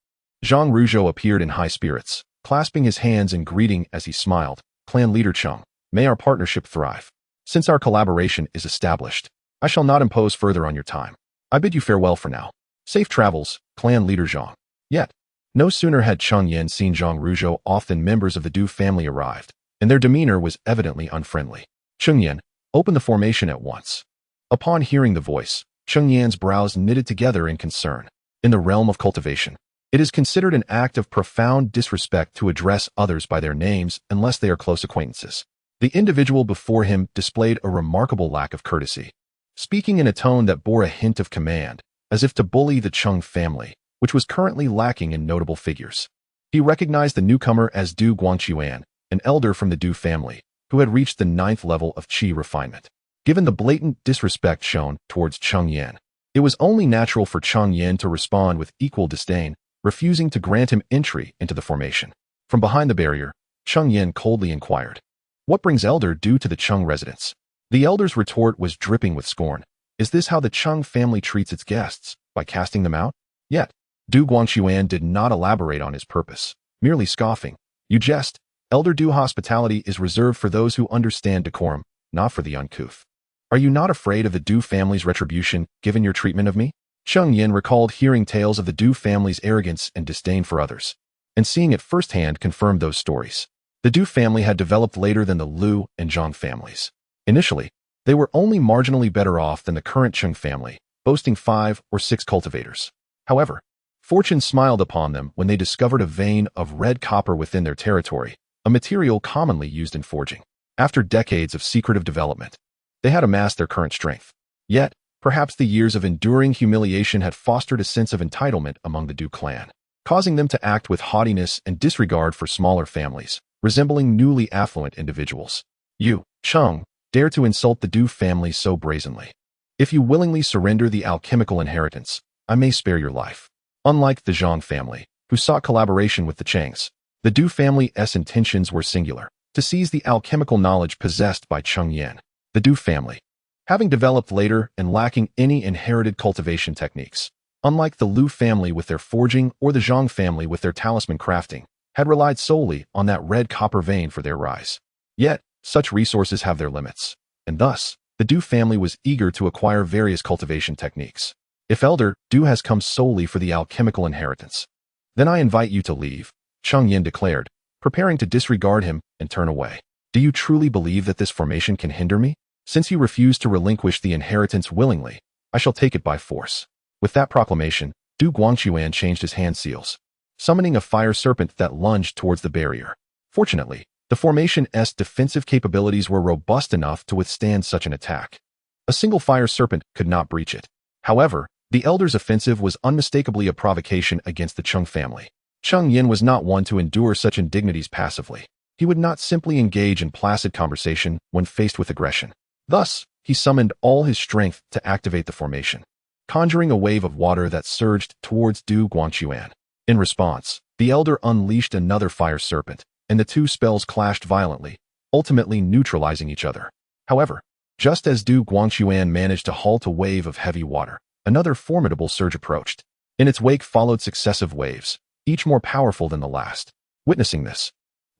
Zhang Ruzhou appeared in high spirits, clasping his hands in greeting as he smiled. Clan leader Cheng, may our partnership thrive. Since our collaboration is established, I shall not impose further on your time. I bid you farewell for now. Safe travels, clan leader Zhang. Yet, no sooner had Cheng Yan seen Zhang Ruzhou off than members of the Du family arrived, and their demeanor was evidently unfriendly. Cheng Yan, open the formation at once. Upon hearing the voice, Cheng Yan's brows knitted together in concern. In the realm of cultivation, it is considered an act of profound disrespect to address others by their names unless they are close acquaintances. The individual before him displayed a remarkable lack of courtesy, speaking in a tone that bore a hint of command, as if to bully the Cheng family, which was currently lacking in notable figures. He recognized the newcomer as Du Guangquan, an elder from the Du family, who had reached the 9th level of qi refinement. Given the blatant disrespect shown towards Cheng Yan, it was only natural for Cheng Yan to respond with equal disdain, refusing to grant him entry into the formation. From behind the barrier, Cheng Yan coldly inquired, "What brings Elder Du to the Cheng residence?" The elder's retort was dripping with scorn. Is this how the Cheng family treats its guests, by casting them out? Yet, Du Guangquan did not elaborate on his purpose, merely scoffing. You jest. Elder Du hospitality is reserved for those who understand decorum, not for the uncouth. Are you not afraid of the Du family's retribution, given your treatment of me? Cheng Yan recalled hearing tales of the Du family's arrogance and disdain for others, and seeing it firsthand confirmed those stories. The Du family had developed later than the Liu and Zhang families. Initially, they were only marginally better off than the current Cheng family, boasting 5 or 6 cultivators. However, fortune smiled upon them when they discovered a vein of red copper within their territory, a material commonly used in forging. After decades of secretive development, they had amassed their current strength. Yet, perhaps the years of enduring humiliation had fostered a sense of entitlement among the Du clan, causing them to act with haughtiness and disregard for smaller families, resembling newly affluent individuals. You, Cheng, dare to insult the Du family so brazenly. If you willingly surrender the alchemical inheritance, I may spare your life. Unlike the Zhang family, who sought collaboration with the Chengs, the Du family's intentions were singular, to seize the alchemical knowledge possessed by Cheng Yan. The Du family, having developed later and lacking any inherited cultivation techniques, unlike the Liu family with their forging or the Zhang family with their talisman crafting, had relied solely on that red copper vein for their rise. Yet, such resources have their limits, and thus, the Du family was eager to acquire various cultivation techniques. If Elder Du has come solely for the alchemical inheritance, then I invite you to leave, Cheng Yan declared, preparing to disregard him and turn away. Do you truly believe that this formation can hinder me? Since you refuse to relinquish the inheritance willingly, I shall take it by force." With that proclamation, Du Guangxuan changed his hand seals, summoning a fire serpent that lunged towards the barrier. Fortunately, the formation's defensive capabilities were robust enough to withstand such an attack. A single fire serpent could not breach it. However, the elder's offensive was unmistakably a provocation against the Cheng family. Cheng Yan was not one to endure such indignities passively. He would not simply engage in placid conversation when faced with aggression. Thus, he summoned all his strength to activate the formation, conjuring a wave of water that surged towards Du Guangxuan. In response, the elder unleashed another fire serpent, and the two spells clashed violently, ultimately neutralizing each other. However, just as Du Guangxuan managed to halt a wave of heavy water, another formidable surge approached. In its wake followed successive waves, each more powerful than the last. Witnessing this,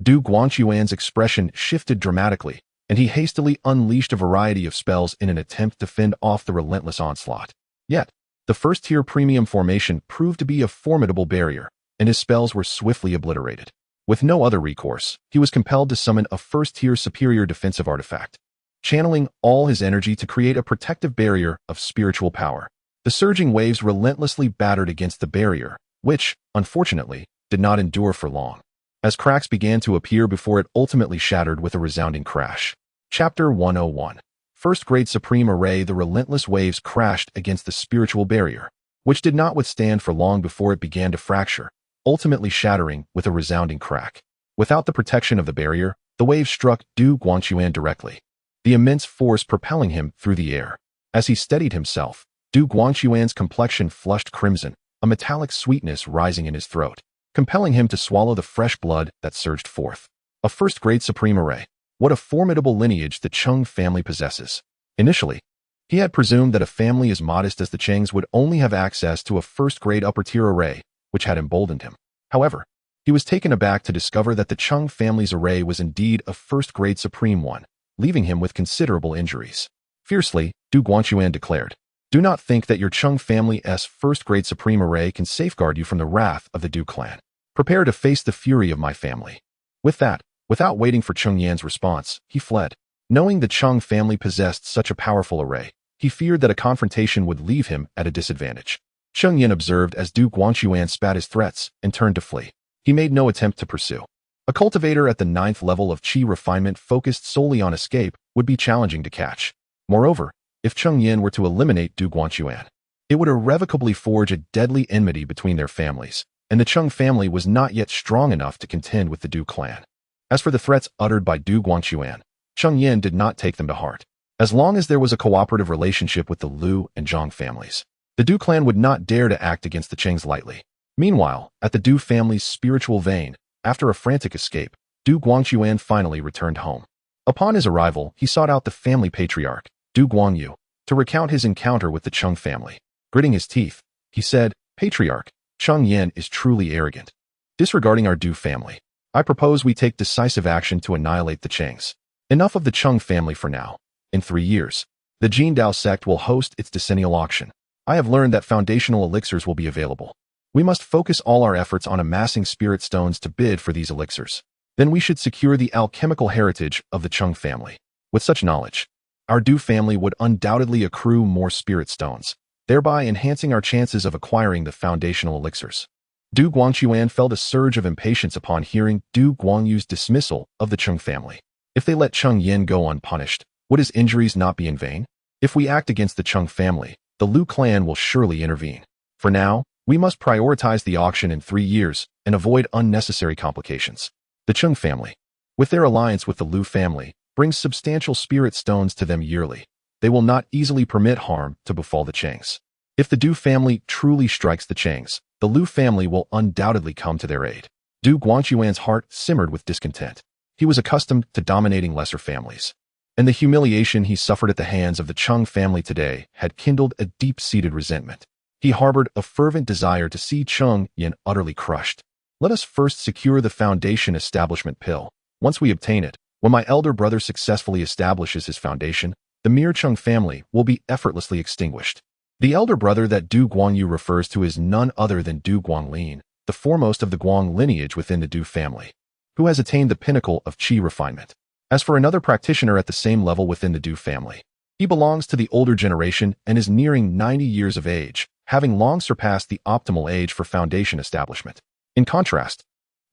Du Guangxuan's expression shifted dramatically, and he hastily unleashed a variety of spells in an attempt to fend off the relentless onslaught. Yet, the first-tier premium formation proved to be a formidable barrier, and his spells were swiftly obliterated. With no other recourse, he was compelled to summon a first-tier superior defensive artifact, channeling all his energy to create a protective barrier of spiritual power. The surging waves relentlessly battered against the barrier, which, unfortunately, did not endure for long, as cracks began to appear before it ultimately shattered with a resounding crash. Chapter 101. First Grade Supreme Array. The relentless waves crashed against the spiritual barrier, which did not withstand for long before it began to fracture, ultimately shattering with a resounding crack. Without the protection of the barrier, the waves struck Du Guangxuan directly, the immense force propelling him through the air. As he steadied himself, Du Guangxuan's complexion flushed crimson, a metallic sweetness rising in his throat, compelling him to swallow the fresh blood that surged forth. A first-grade supreme array. What a formidable lineage the Cheng family possesses. Initially, he had presumed that a family as modest as the Chengs would only have access to a first-grade upper-tier array, which had emboldened him. However, he was taken aback to discover that the Cheng family's array was indeed a first-grade supreme one, leaving him with considerable injuries. Fiercely, Du Guangxuan declared, "Do not think that your Cheng family's first-grade supreme array can safeguard you from the wrath of the Du clan. Prepare to face the fury of my family." With that, without waiting for Cheng Yan's response, he fled. Knowing the Cheng family possessed such a powerful array, he feared that a confrontation would leave him at a disadvantage. Cheng Yan observed as Du Guangxuan spat his threats and turned to flee. He made no attempt to pursue. A cultivator at the 9th level of Qi refinement focused solely on escape would be challenging to catch. Moreover, if Cheng Yan were to eliminate Du Guangxuan, it would irrevocably forge a deadly enmity between their families, and the Cheng family was not yet strong enough to contend with the Du clan. As for the threats uttered by Du Guangxuan, Cheng Yan did not take them to heart. As long as there was a cooperative relationship with the Liu and Zhang families, the Du clan would not dare to act against the Chengs lightly. Meanwhile, at the Du family's spiritual vein, after a frantic escape, Du Guangxuan finally returned home. Upon his arrival, he sought out the family patriarch, Du Guangyu, to recount his encounter with the Cheng family. Gritting his teeth, he said, "Patriarch, Cheng Yan is truly arrogant. Disregarding our Du family, I propose we take decisive action to annihilate the Chengs. Enough of the Cheng family for now. In 3 years, the Jindao sect will host its decennial auction. I have learned that foundational elixirs will be available. We must focus all our efforts on amassing spirit stones to bid for these elixirs. Then we should secure the alchemical heritage of the Cheng family. With such knowledge, our Du family would undoubtedly accrue more spirit stones, thereby enhancing our chances of acquiring the foundational elixirs." Du Guangxuan felt a surge of impatience upon hearing Du Guangyu's dismissal of the Cheng family. If they let Cheng Yan go unpunished, would his injuries not be in vain? If we act against the Cheng family, the Liu clan will surely intervene. For now, we must prioritize the auction in 3 years and avoid unnecessary complications. The Cheng family, with their alliance with the Liu family, brings substantial spirit stones to them yearly. They will not easily permit harm to befall the Chengs. If the Du family truly strikes the Chengs, the Liu family will undoubtedly come to their aid. Du Guangxuan's heart simmered with discontent. He was accustomed to dominating lesser families, and the humiliation he suffered at the hands of the Cheng family today had kindled a deep-seated resentment. He harbored a fervent desire to see Cheng Yan utterly crushed. Let us first secure the foundation establishment pill. Once we obtain it, when my elder brother successfully establishes his foundation, the mere Cheng family will be effortlessly extinguished. The elder brother that Du Guangyu refers to is none other than Du Guanglin, the foremost of the Guang lineage within the Du family, who has attained the pinnacle of Qi refinement. As for another practitioner at the same level within the Du family, he belongs to the older generation and is nearing 90 years of age, having long surpassed the optimal age for foundation establishment. In contrast,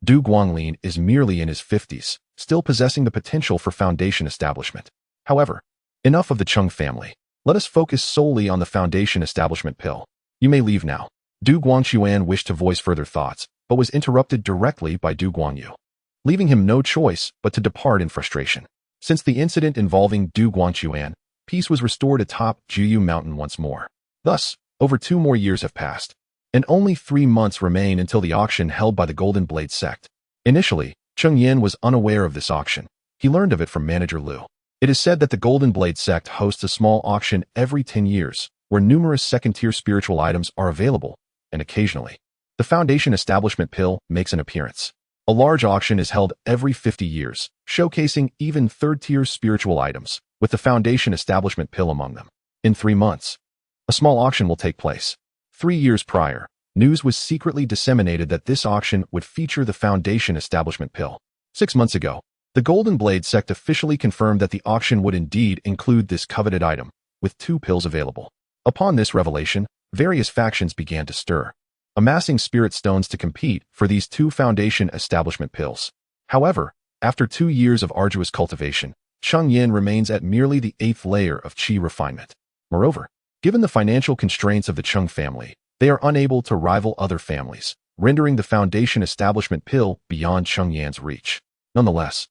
Du Guanglin is merely in his 50s, still possessing the potential for foundation establishment. However, enough of the Cheng family. Let us focus solely on the foundation establishment pill. You may leave now. Du Guangxuan wished to voice further thoughts, but was interrupted directly by Du Guangyu, leaving him no choice but to depart in frustration. Since the incident involving Du Guangxuan, peace was restored atop Juyu Mountain once more. Thus, over 2 more years have passed, and only 3 months remain until the auction held by the Golden Blade sect. Initially, Cheng Yan was unaware of this auction. He learned of it from manager Liu. It is said that the Golden Blade sect hosts a small auction every 10 years, where numerous second-tier spiritual items are available, and occasionally, the Foundation Establishment Pill makes an appearance. A large auction is held every 50 years, showcasing even third-tier spiritual items, with the Foundation Establishment Pill among them. In 3 months, a small auction will take place. 3 years prior, news was secretly disseminated that this auction would feature the Foundation Establishment Pill. 6 months ago, the Golden Blade sect officially confirmed that the auction would indeed include this coveted item, with 2 pills available. Upon this revelation, various factions began to stir, amassing spirit stones to compete for these 2 Foundation Establishment pills. However, after 2 years of arduous cultivation, Cheng Yan remains at merely the 8th layer of qi refinement. Moreover, given the financial constraints of the Cheng family, they are unable to rival other families, rendering the Foundation Establishment Pill beyond Cheng Yan's reach. Nonetheless,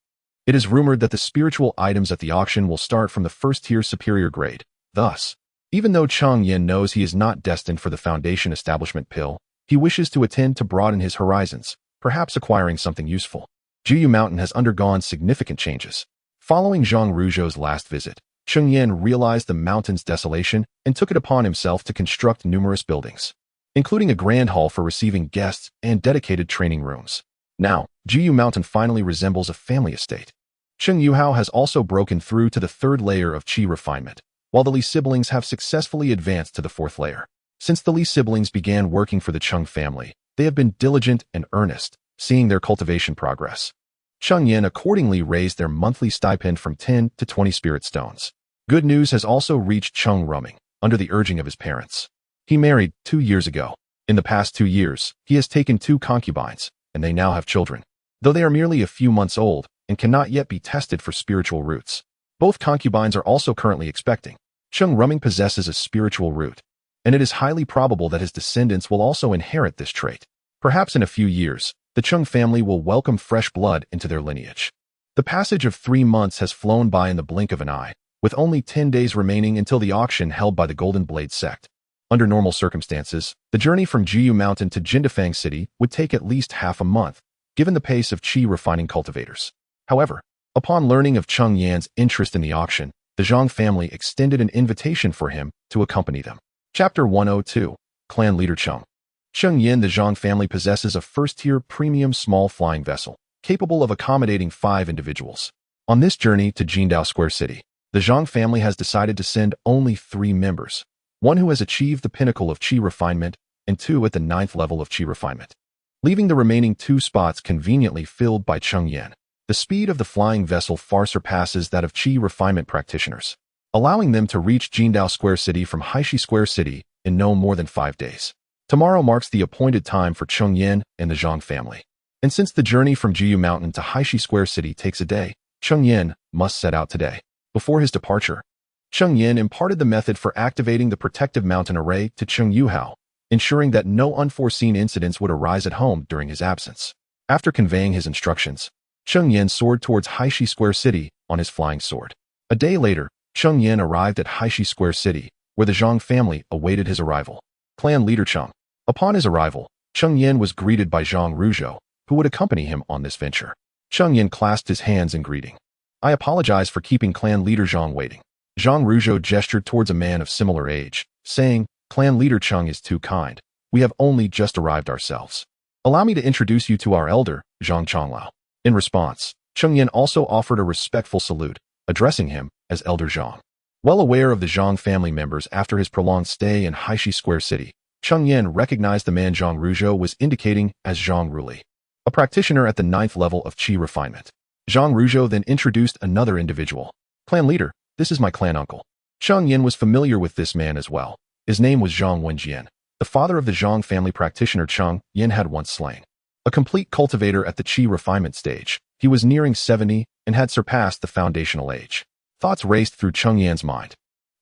it is rumored that the spiritual items at the auction will start from the first-tier superior grade. Thus, even though Cheng Yan knows he is not destined for the Foundation Establishment Pill, he wishes to attend to broaden his horizons, perhaps acquiring something useful. Juyu Mountain has undergone significant changes. Following Zhang Ruzhou's last visit, Cheng Yan realized the mountain's desolation and took it upon himself to construct numerous buildings, including a grand hall for receiving guests and dedicated training rooms. Now, Juyu Mountain finally resembles a family estate. Cheng Yuhao has also broken through to the 3rd layer of qi refinement, while the Li siblings have successfully advanced to the 4th layer. Since the Li siblings began working for the Cheng family, they have been diligent and earnest, seeing their cultivation progress. Cheng Yan accordingly raised their monthly stipend from 10 to 20 spirit stones. Good news has also reached Cheng Ruming, under the urging of his parents. He married 2 years ago. In the past 2 years, he has taken 2 concubines, and they now have children. Though they are merely a few months old and cannot yet be tested for spiritual roots, both concubines are also currently expecting. Cheng Ruming possesses a spiritual root, and it is highly probable that his descendants will also inherit this trait. Perhaps in a few years, the Cheng family will welcome fresh blood into their lineage. The passage of 3 months has flown by in the blink of an eye, with only 10 days remaining until the auction held by the Golden Blade sect. Under normal circumstances, the journey from Juyu Mountain to Jindafang City would take at least half a month, given the pace of qi refining cultivators. However, upon learning of Cheng Yan's interest in the auction, the Zhang family extended an invitation for him to accompany them. Chapter 102, Clan Leader Cheng. Cheng Yan. The Zhang family possesses a first-tier premium small flying vessel, capable of accommodating 5 individuals. On this journey to Jindao Square City, the Zhang family has decided to send only 3 members, 1 who has achieved the pinnacle of qi refinement and 2 at the 9th level of qi refinement, leaving the remaining 2 spots conveniently filled by Cheng Yan. The speed of the flying vessel far surpasses that of qi refinement practitioners, allowing them to reach Jindao Square City from Haishi Square City in no more than 5 days. Tomorrow marks the appointed time for Cheng Yan and the Zhang family. And since the journey from Juyu Mountain to Haishi Square City takes a day, Cheng Yan must set out today. Before his departure, Cheng Yan imparted the method for activating the protective mountain array to Cheng Yuhao, ensuring that no unforeseen incidents would arise at home during his absence. After conveying his instructions, Cheng Yan soared towards Haishi Square City on his flying sword. A day later, Cheng Yan arrived at Haishi Square City, where the Zhang family awaited his arrival. Clan Leader Cheng. Upon his arrival, Cheng Yan was greeted by Zhang Ruzhou, who would accompany him on this venture. Cheng Yan clasped his hands in greeting. I apologize for keeping Clan Leader Zhang waiting. Zhang Ruzhou gestured towards a man of similar age, saying, Clan Leader Cheng is too kind. We have only just arrived ourselves. Allow me to introduce you to our elder, Zhang Changlao. In response, Cheng Yan also offered a respectful salute, addressing him as Elder Zhang. Well aware of the Zhang family members after his prolonged stay in Haishi Square City, Cheng Yan recognized the man Zhang Ruzhou was indicating as Zhang Ruli, a practitioner at the 9th level of qi refinement. Zhang Ruzhou then introduced another individual. Clan leader, this is my clan uncle. Cheng Yan was familiar with this man as well. His name was Zhang Wenjian. The father of the Zhang family practitioner Cheng Yan had once slain. A complete cultivator at the qi refinement stage, he was nearing 70 and had surpassed the foundational age. Thoughts raced through Cheng Yan's mind.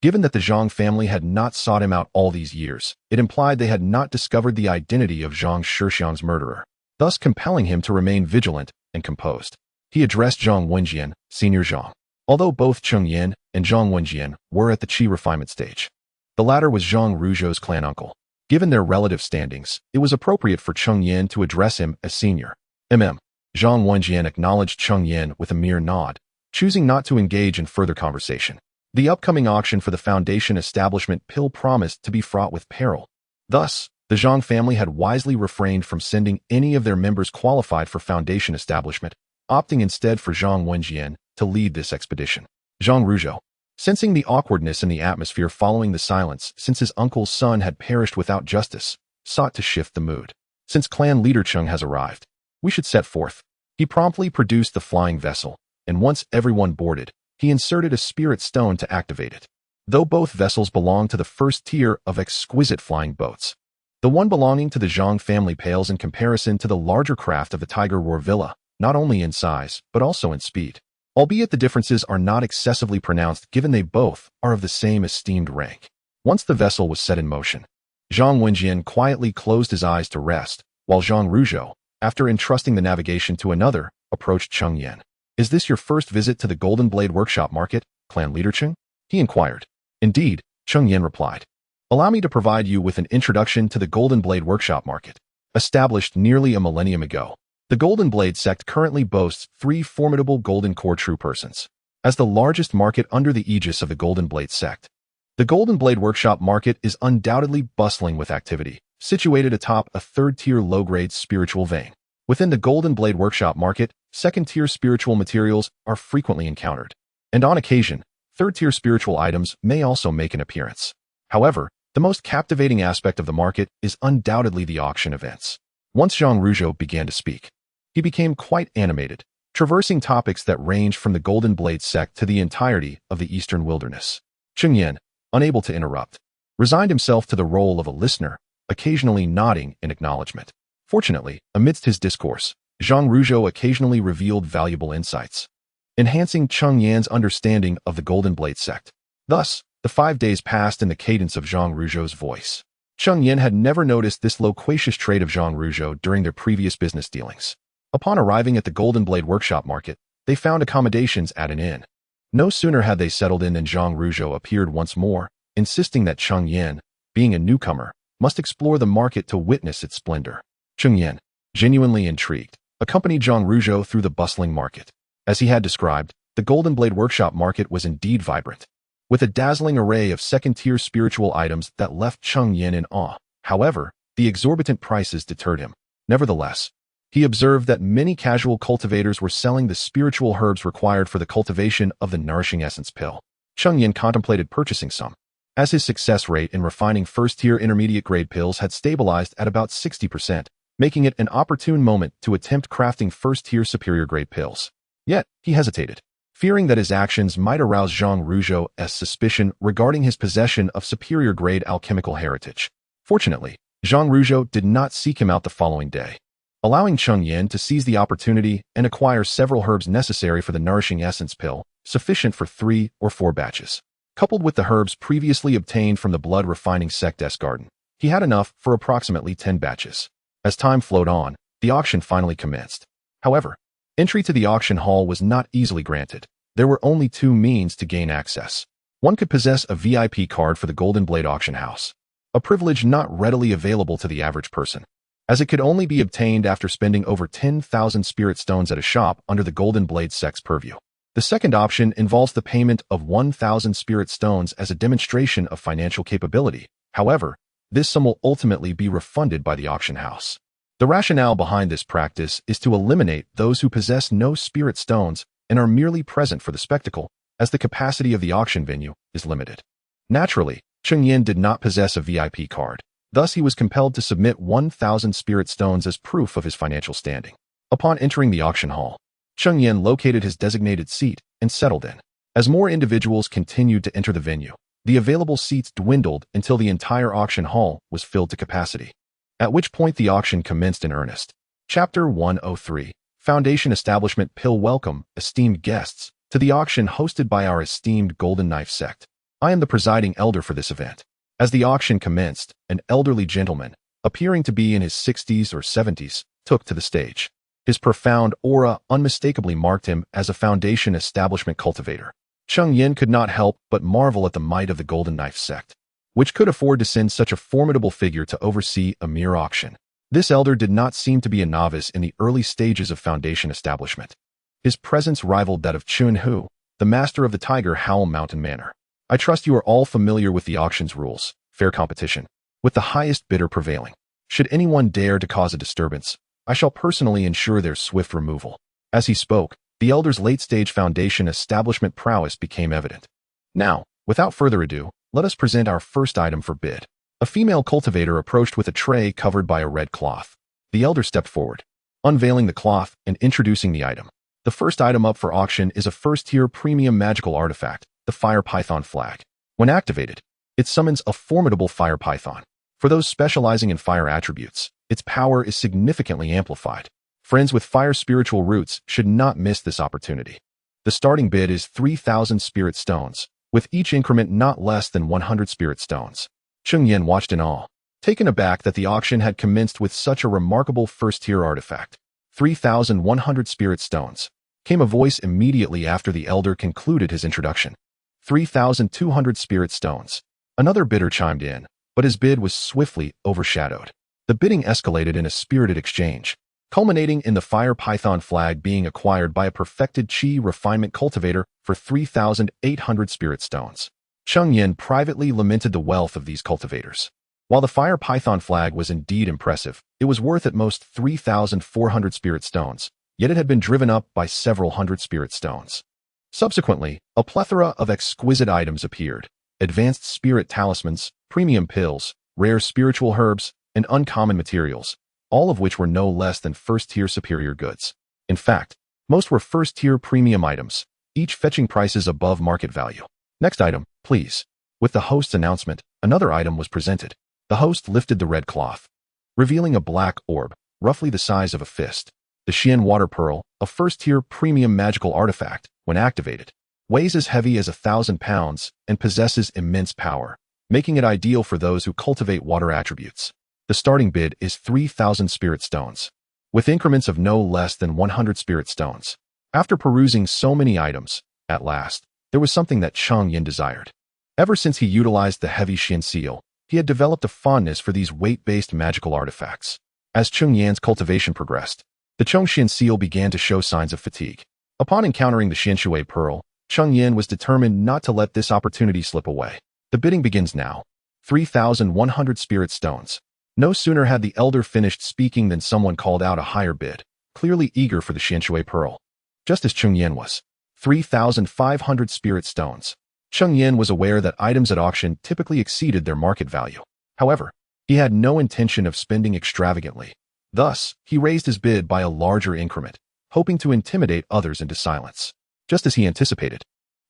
Given that the Zhang family had not sought him out all these years, it implied they had not discovered the identity of Zhang Shixiang's murderer, thus compelling him to remain vigilant and composed. He addressed Zhang Wenjian, Senior Zhang. Although both Cheng Yan and Zhang Wenjian were at the qi refinement stage, the latter was Zhang Ruzhou's clan uncle. Given their relative standings, it was appropriate for Cheng Yan to address him as senior. Zhang Wenjian acknowledged Cheng Yan with a mere nod, choosing not to engage in further conversation. The upcoming auction for the Foundation establishment pill promised to be fraught with peril. Thus, the Zhang family had wisely refrained from sending any of their members qualified for Foundation establishment, opting instead for Zhang Wenjian to lead this expedition. Zhang Ruzhou, sensing the awkwardness in the atmosphere following the silence since his uncle's son had perished without justice, sought to shift the mood. Since clan leader Cheng has arrived, we should set forth. He promptly produced the flying vessel, and once everyone boarded, he inserted a spirit stone to activate it. Though both vessels belong to the first tier of exquisite flying boats, the one belonging to the Zhang family pales in comparison to the larger craft of the Tiger Roar Villa, not only in size, but also in speed. Albeit the differences are not excessively pronounced given they both are of the same esteemed rank. Once the vessel was set in motion, Zhang Wenjian quietly closed his eyes to rest, while Zhang Ruzhou, after entrusting the navigation to another, approached Cheng Yan. Is this your first visit to the Golden Blade Workshop Market, clan leader Cheng? He inquired. Indeed, Cheng Yan replied. Allow me to provide you with an introduction to the Golden Blade Workshop Market. Established nearly a millennium ago, the Golden Blade sect currently boasts 3 formidable Golden Core true persons. As the largest market under the aegis of the Golden Blade sect, the Golden Blade Workshop Market is undoubtedly bustling with activity, situated atop a third-tier low-grade spiritual vein. Within the Golden Blade Workshop Market, second-tier spiritual materials are frequently encountered, and on occasion, third-tier spiritual items may also make an appearance. However, the most captivating aspect of the market is undoubtedly the auction events. Once Zhang Ruzhou began to speak, he became quite animated, traversing topics that ranged from the Golden Blade sect to the entirety of the Eastern Wilderness. Cheng Yan, unable to interrupt, resigned himself to the role of a listener, occasionally nodding in acknowledgement. Fortunately, amidst his discourse, Zhang Ruzhou occasionally revealed valuable insights, enhancing Cheng Yan's understanding of the Golden Blade sect. Thus, the 5 days passed in the cadence of Zhang Ruzhou's voice. Cheng Yan had never noticed this loquacious trait of Zhang Ruzhou during their previous business dealings. Upon arriving at the Golden Blade Workshop Market, they found accommodations at an inn. No sooner had they settled in than Zhang Ruzhou appeared once more, insisting that Cheng Yan, being a newcomer, must explore the market to witness its splendor. Cheng Yan, genuinely intrigued, accompanied Zhang Ruzhou through the bustling market. As he had described, the Golden Blade Workshop Market was indeed vibrant, with a dazzling array of second-tier spiritual items that left Cheng Yan in awe. However, the exorbitant prices deterred him. Nevertheless, he observed that many casual cultivators were selling the spiritual herbs required for the cultivation of the nourishing essence pill. Cheng Yan contemplated purchasing some, as his success rate in refining first-tier intermediate-grade pills had stabilized at about 60%, making it an opportune moment to attempt crafting first-tier superior-grade pills. Yet, he hesitated, fearing that his actions might arouse Zhang Ruzhou's suspicion regarding his possession of superior-grade alchemical heritage. Fortunately, Zhang Ruzhou did not seek him out the following day, allowing Cheng Yan to seize the opportunity and acquire several herbs necessary for the nourishing essence pill, sufficient for 3 or 4 batches. Coupled with the herbs previously obtained from the blood refining sect's garden, he had enough for approximately 10 batches. As time flowed on, the auction finally commenced. However, entry to the auction hall was not easily granted. There were only 2 means to gain access. One could possess a VIP card for the Golden Blade Auction House, a privilege not readily available to the average person, as it could only be obtained after spending over 10,000 spirit stones at a shop under the Golden Blade sect's purview. The second option involves the payment of 1,000 spirit stones as a demonstration of financial capability. However, this sum will ultimately be refunded by the auction house. The rationale behind this practice is to eliminate those who possess no spirit stones and are merely present for the spectacle, as the capacity of the auction venue is limited. Naturally, Cheng Yan did not possess a VIP card. Thus, he was compelled to submit 1,000 spirit stones as proof of his financial standing. Upon entering the auction hall, Cheng Yan located his designated seat and settled in. As more individuals continued to enter the venue, the available seats dwindled until the entire auction hall was filled to capacity, at which point the auction commenced in earnest. Chapter 103, Foundation Establishment Pill. Welcome, esteemed guests, to the auction hosted by our esteemed Golden Knife sect. I am the presiding elder for this event. As the auction commenced, an elderly gentleman, appearing to be in his 60s or 70s, took to the stage. His profound aura unmistakably marked him as a Foundation Establishment cultivator. Cheng Yan could not help but marvel at the might of the Golden Knife sect, which could afford to send such a formidable figure to oversee a mere auction. This elder did not seem to be a novice in the early stages of Foundation establishment. His presence rivaled that of Chun Hu, the master of the Tiger Howl Mountain Manor. I trust you are all familiar with the auction's rules: fair competition, with the highest bidder prevailing. Should anyone dare to cause a disturbance, I shall personally ensure their swift removal. As he spoke, the elder's late-stage Foundation establishment prowess became evident. Now, without further ado, let us present our first item for bid. A female cultivator approached with a tray covered by a red cloth. The elder stepped forward, unveiling the cloth and introducing the item. The first item up for auction is a first-tier premium magical artifact, the Fire Python Flag. When activated, it summons a formidable fire python. For those specializing in fire attributes, its power is significantly amplified. Friends with fire spiritual roots should not miss this opportunity. The starting bid is 3,000 spirit stones, with each increment not less than 100 spirit stones. Cheng Yan watched in awe, taken aback that the auction had commenced with such a remarkable first-tier artifact. 3,100 spirit stones, came a voice immediately after the elder concluded his introduction. 3,200 spirit stones. Another bidder chimed in, but his bid was swiftly overshadowed. The bidding escalated in a spirited exchange, culminating in the Fire Python Flag being acquired by a perfected Chi refinement cultivator for 3,800 spirit stones. Cheng Yan privately lamented the wealth of these cultivators. While the Fire Python Flag was indeed impressive, it was worth at most 3,400 spirit stones, yet it had been driven up by several hundred spirit stones. Subsequently, a plethora of exquisite items appeared: advanced spirit talismans, premium pills, rare spiritual herbs, and uncommon materials, all of which were no less than first-tier superior goods. In fact, most were first-tier premium items, each fetching prices above market value. Next item, please. With the host's announcement, another item was presented. The host lifted the red cloth, revealing a black orb, roughly the size of a fist. The Xian Water Pearl, a first-tier premium magical artifact, when activated, weighs as heavy as 1,000 pounds and possesses immense power, making it ideal for those who cultivate water attributes. The starting bid is 3,000 spirit stones, with increments of no less than 100 spirit stones. After perusing so many items, at last, there was something that Cheng Yan desired. Ever since he utilized the heavy xianxia, he had developed a fondness for these weight-based magical artifacts. As Cheng Yan's cultivation progressed, the xianxia began to show signs of fatigue. Upon encountering the xianxia pearl, Cheng Yan was determined not to let this opportunity slip away. The bidding begins now. 3,100 spirit stones. No sooner had the elder finished speaking than someone called out a higher bid, clearly eager for the xianxia pearl. Just as Cheng Yan was. 3,500 spirit stones. Cheng Yan was aware that items at auction typically exceeded their market value. However, he had no intention of spending extravagantly. Thus, he raised his bid by a larger increment, hoping to intimidate others into silence. Just as he anticipated.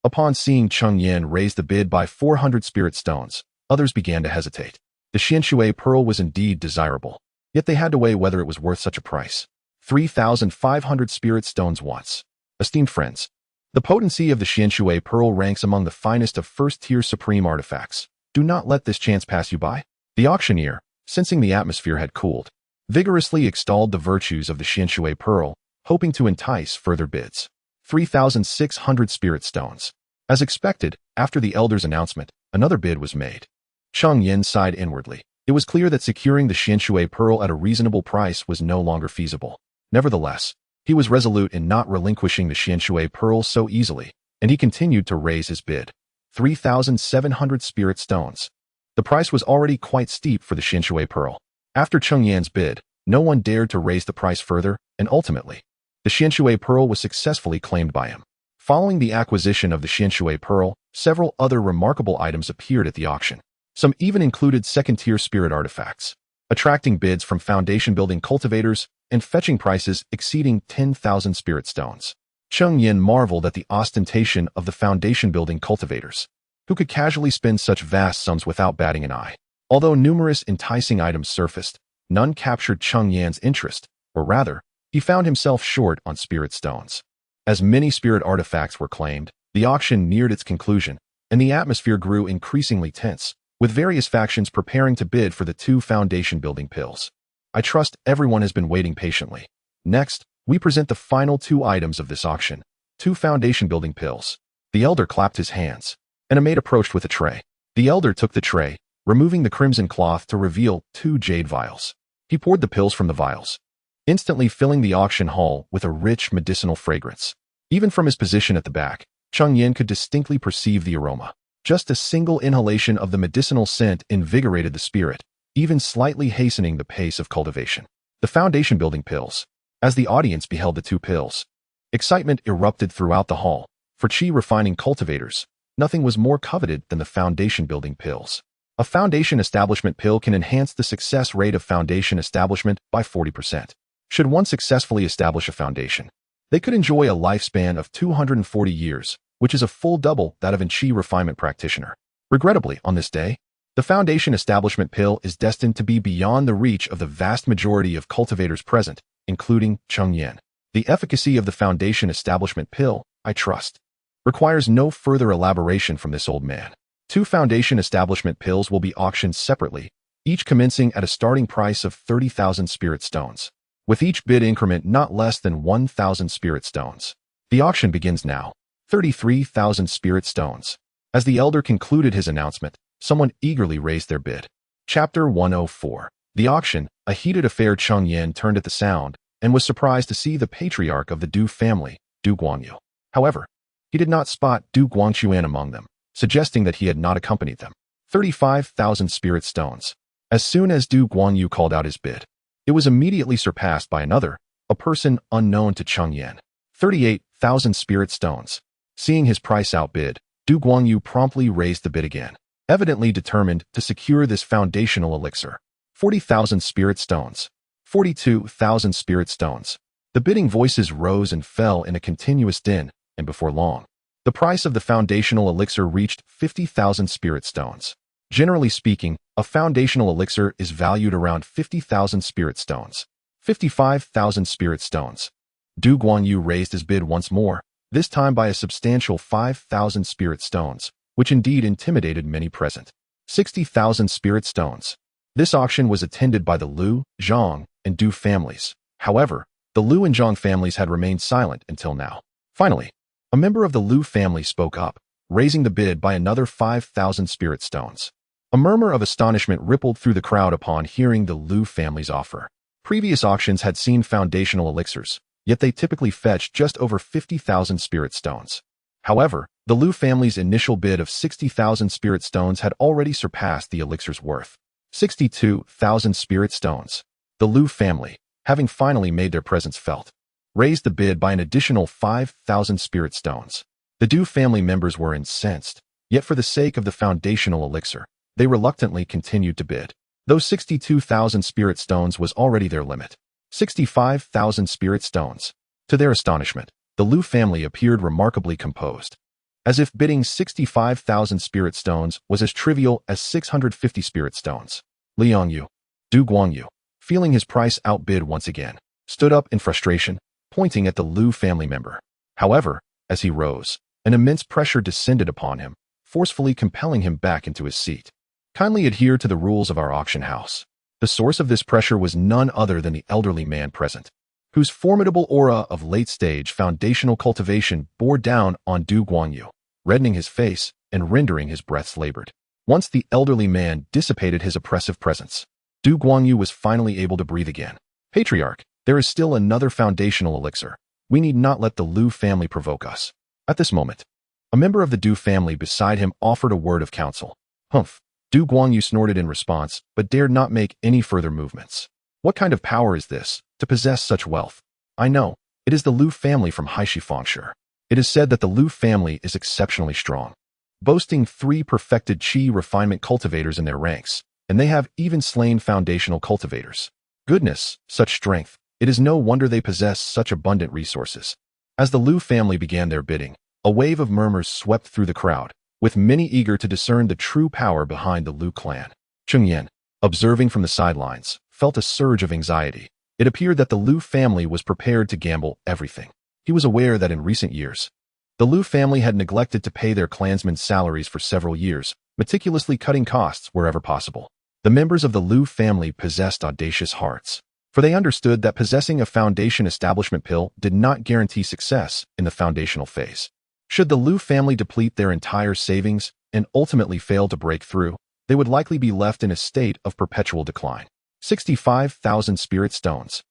Upon seeing Cheng Yan raise the bid by 400 spirit stones, others began to hesitate. The xianxia pearl was indeed desirable, yet they had to weigh whether it was worth such a price. 3,500 spirit stones once. Esteemed friends, the potency of the xianxia pearl ranks among the finest of first-tier supreme artifacts. Do not let this chance pass you by. The auctioneer, sensing the atmosphere had cooled, vigorously extolled the virtues of the xianxia pearl, hoping to entice further bids. 3,600 spirit stones. As expected, after the elder's announcement, another bid was made. Cheng Yan sighed inwardly. It was clear that securing the xianxia pearl at a reasonable price was no longer feasible. Nevertheless, he was resolute in not relinquishing the xianxia pearl so easily, and he continued to raise his bid. 3,700 spirit stones. The price was already quite steep for the xianxia pearl. After Cheng Yan's bid, no one dared to raise the price further, and ultimately, the xianxia pearl was successfully claimed by him. Following the acquisition of the xianxia pearl, several other remarkable items appeared at the auction. Some even included second-tier spirit artifacts, attracting bids from foundation-building cultivators and fetching prices exceeding 10,000 spirit stones. Cheng Yan marveled at the ostentation of the foundation-building cultivators, who could casually spend such vast sums without batting an eye. Although numerous enticing items surfaced, none captured Cheng Yan's interest, or rather, he found himself short on spirit stones. As many spirit artifacts were claimed, the auction neared its conclusion, and the atmosphere grew increasingly tense, with various factions preparing to bid for the 2 foundation-building pills. I trust everyone has been waiting patiently. Next, we present the final 2 items of this auction, 2 foundation-building pills. The elder clapped his hands, and a maid approached with a tray. The elder took the tray, removing the crimson cloth to reveal 2 jade vials. He poured the pills from the vials, instantly filling the auction hall with a rich medicinal fragrance. Even from his position at the back, Cheng Yan could distinctly perceive the aroma. Just a single inhalation of the medicinal scent invigorated the spirit, even slightly hastening the pace of cultivation. The foundation-building pills. As the audience beheld the 2 pills, excitement erupted throughout the hall. For chi-refining cultivators, nothing was more coveted than the foundation-building pills. A foundation establishment pill can enhance the success rate of foundation establishment by 40%. Should one successfully establish a foundation, they could enjoy a lifespan of 240 years, which is a full double that of a chi refinement practitioner. Regrettably, on this day, the foundation establishment pill is destined to be beyond the reach of the vast majority of cultivators present, including Cheng Yan. The efficacy of the foundation establishment pill, I trust, requires no further elaboration from this old man. 2 foundation establishment pills will be auctioned separately, each commencing at a starting price of 30,000 spirit stones, with each bid increment not less than 1,000 spirit stones. The auction begins now. 33,000 spirit stones. As the elder concluded his announcement, someone eagerly raised their bid. Chapter 104. The auction, a heated affair. Cheng Yan turned at the sound and was surprised to see the patriarch of the Du family, Du Guangyu. However, he did not spot Du Guangchuan among them, suggesting that he had not accompanied them. 35,000 spirit stones. As soon as Du Guangyu called out his bid, it was immediately surpassed by another, a person unknown to Cheng Yan. 38,000 spirit stones. Seeing his price outbid, Du Guangyu promptly raised the bid again, evidently determined to secure this foundational elixir. 40,000 spirit stones. 42,000 spirit stones. The bidding voices rose and fell in a continuous din, and before long, the price of the foundational elixir reached 50,000 spirit stones. Generally speaking, a foundational elixir is valued around 50,000 spirit stones. 55,000 spirit stones. Du Guangyu raised his bid once more, this time by a substantial 5,000 spirit stones, which indeed intimidated many present. 60,000 spirit stones. This auction was attended by the Liu, Zhang, and Du families. However, the Liu and Zhang families had remained silent until now. Finally, a member of the Liu family spoke up, raising the bid by another 5,000 spirit stones. A murmur of astonishment rippled through the crowd upon hearing the Liu family's offer. Previous auctions had seen foundational elixirs, yet they typically fetched just over 50,000 spirit stones. However, the Liu family's initial bid of 60,000 spirit stones had already surpassed the elixir's worth. 62,000 spirit stones. The Liu family, having finally made their presence felt, raised the bid by an additional 5,000 spirit stones. The Du family members were incensed, yet for the sake of the foundational elixir, they reluctantly continued to bid. Those 62,000 spirit stones was already their limit. 65,000 spirit stones. To their astonishment, the Liu family appeared remarkably composed, as if bidding 65,000 spirit stones was as trivial as 650 spirit stones. Liangyu, Du Guangyu, feeling his price outbid once again, stood up in frustration, pointing at the Liu family member. However, as he rose, an immense pressure descended upon him, forcefully compelling him back into his seat. Kindly adhere to the rules of our auction house. The source of this pressure was none other than the elderly man present, whose formidable aura of late-stage foundational cultivation bore down on Du Guangyu, reddening his face and rendering his breaths labored. Once the elderly man dissipated his oppressive presence, Du Guangyu was finally able to breathe again. Patriarch, there is still another foundational elixir. We need not let the Liu family provoke us. At this moment, a member of the Du family beside him offered a word of counsel. Humph. Du Guangyu snorted in response, but dared not make any further movements. What kind of power is this, to possess such wealth? I know, it is the Liu family from Xianxia. It is said that the Liu family is exceptionally strong, boasting 3 perfected chi refinement cultivators in their ranks, and they have even slain foundational cultivators. Goodness, such strength. It is no wonder they possess such abundant resources. As the Liu family began their bidding, a wave of murmurs swept through the crowd, with many eager to discern the true power behind the Liu clan. Cheng Yan, observing from the sidelines, felt a surge of anxiety. It appeared that the Liu family was prepared to gamble everything. He was aware that in recent years, the Liu family had neglected to pay their clansmen's salaries for several years, meticulously cutting costs wherever possible. The members of the Liu family possessed audacious hearts, for they understood that possessing a foundation establishment pill did not guarantee success in the foundational phase. Should the Liu family deplete their entire savings and ultimately fail to break through, they would likely be left in a state of perpetual decline. 65,000 spirit stones.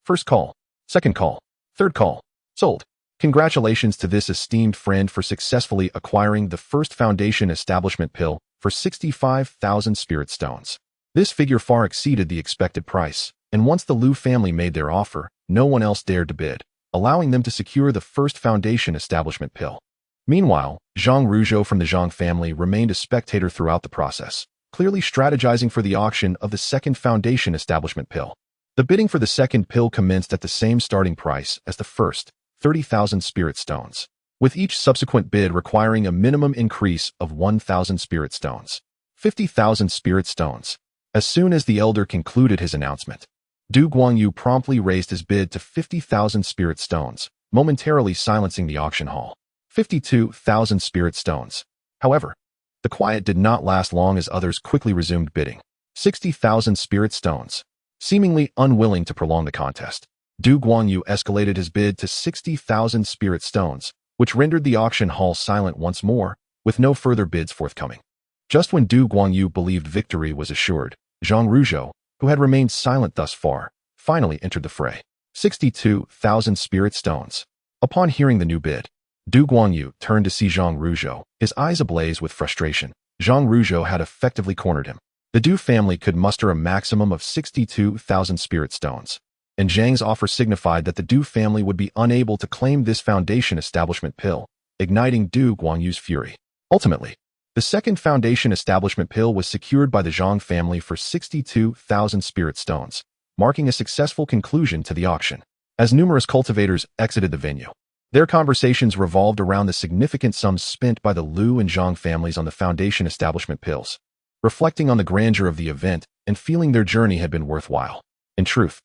First call, second call, third call, sold. Congratulations to this esteemed friend for successfully acquiring the first foundation establishment pill for 65,000 spirit stones. This figure far exceeded the expected price, and once the Liu family made their offer, no one else dared to bid, allowing them to secure the first foundation establishment pill. Meanwhile, Zhang Ruzhou from the Zhang family remained a spectator throughout the process, clearly strategizing for the auction of the second foundation establishment pill. The bidding for the second pill commenced at the same starting price as the first, 30,000 spirit stones, with each subsequent bid requiring a minimum increase of 1,000 spirit stones. 50,000 spirit stones. As soon as the elder concluded his announcement, Du Guangyu promptly raised his bid to 50,000 spirit stones, momentarily silencing the auction hall. 52,000 spirit stones. However, the quiet did not last long as others quickly resumed bidding. 60,000 spirit stones. Seemingly unwilling to prolong the contest, Du Guangyu escalated his bid to 60,000 spirit stones, which rendered the auction hall silent once more, with no further bids forthcoming. Just when Du Guangyu believed victory was assured, Zhang Ruzhou, who had remained silent thus far, finally entered the fray. 62,000 spirit stones. Upon hearing the new bid, Du Guangyu turned to see Zhang Ruzhou, his eyes ablaze with frustration. Zhang Ruzhou had effectively cornered him. The Du family could muster a maximum of 62,000 spirit stones, and Zhang's offer signified that the Du family would be unable to claim this foundation establishment pill, igniting Du Guangyu's fury. Ultimately, the second foundation establishment pill was secured by the Zhang family for 62,000 spirit stones, marking a successful conclusion to the auction. As numerous cultivators exited the venue, their conversations revolved around the significant sums spent by the Liu and Zhang families on the foundation establishment pills, reflecting on the grandeur of the event and feeling their journey had been worthwhile. In truth,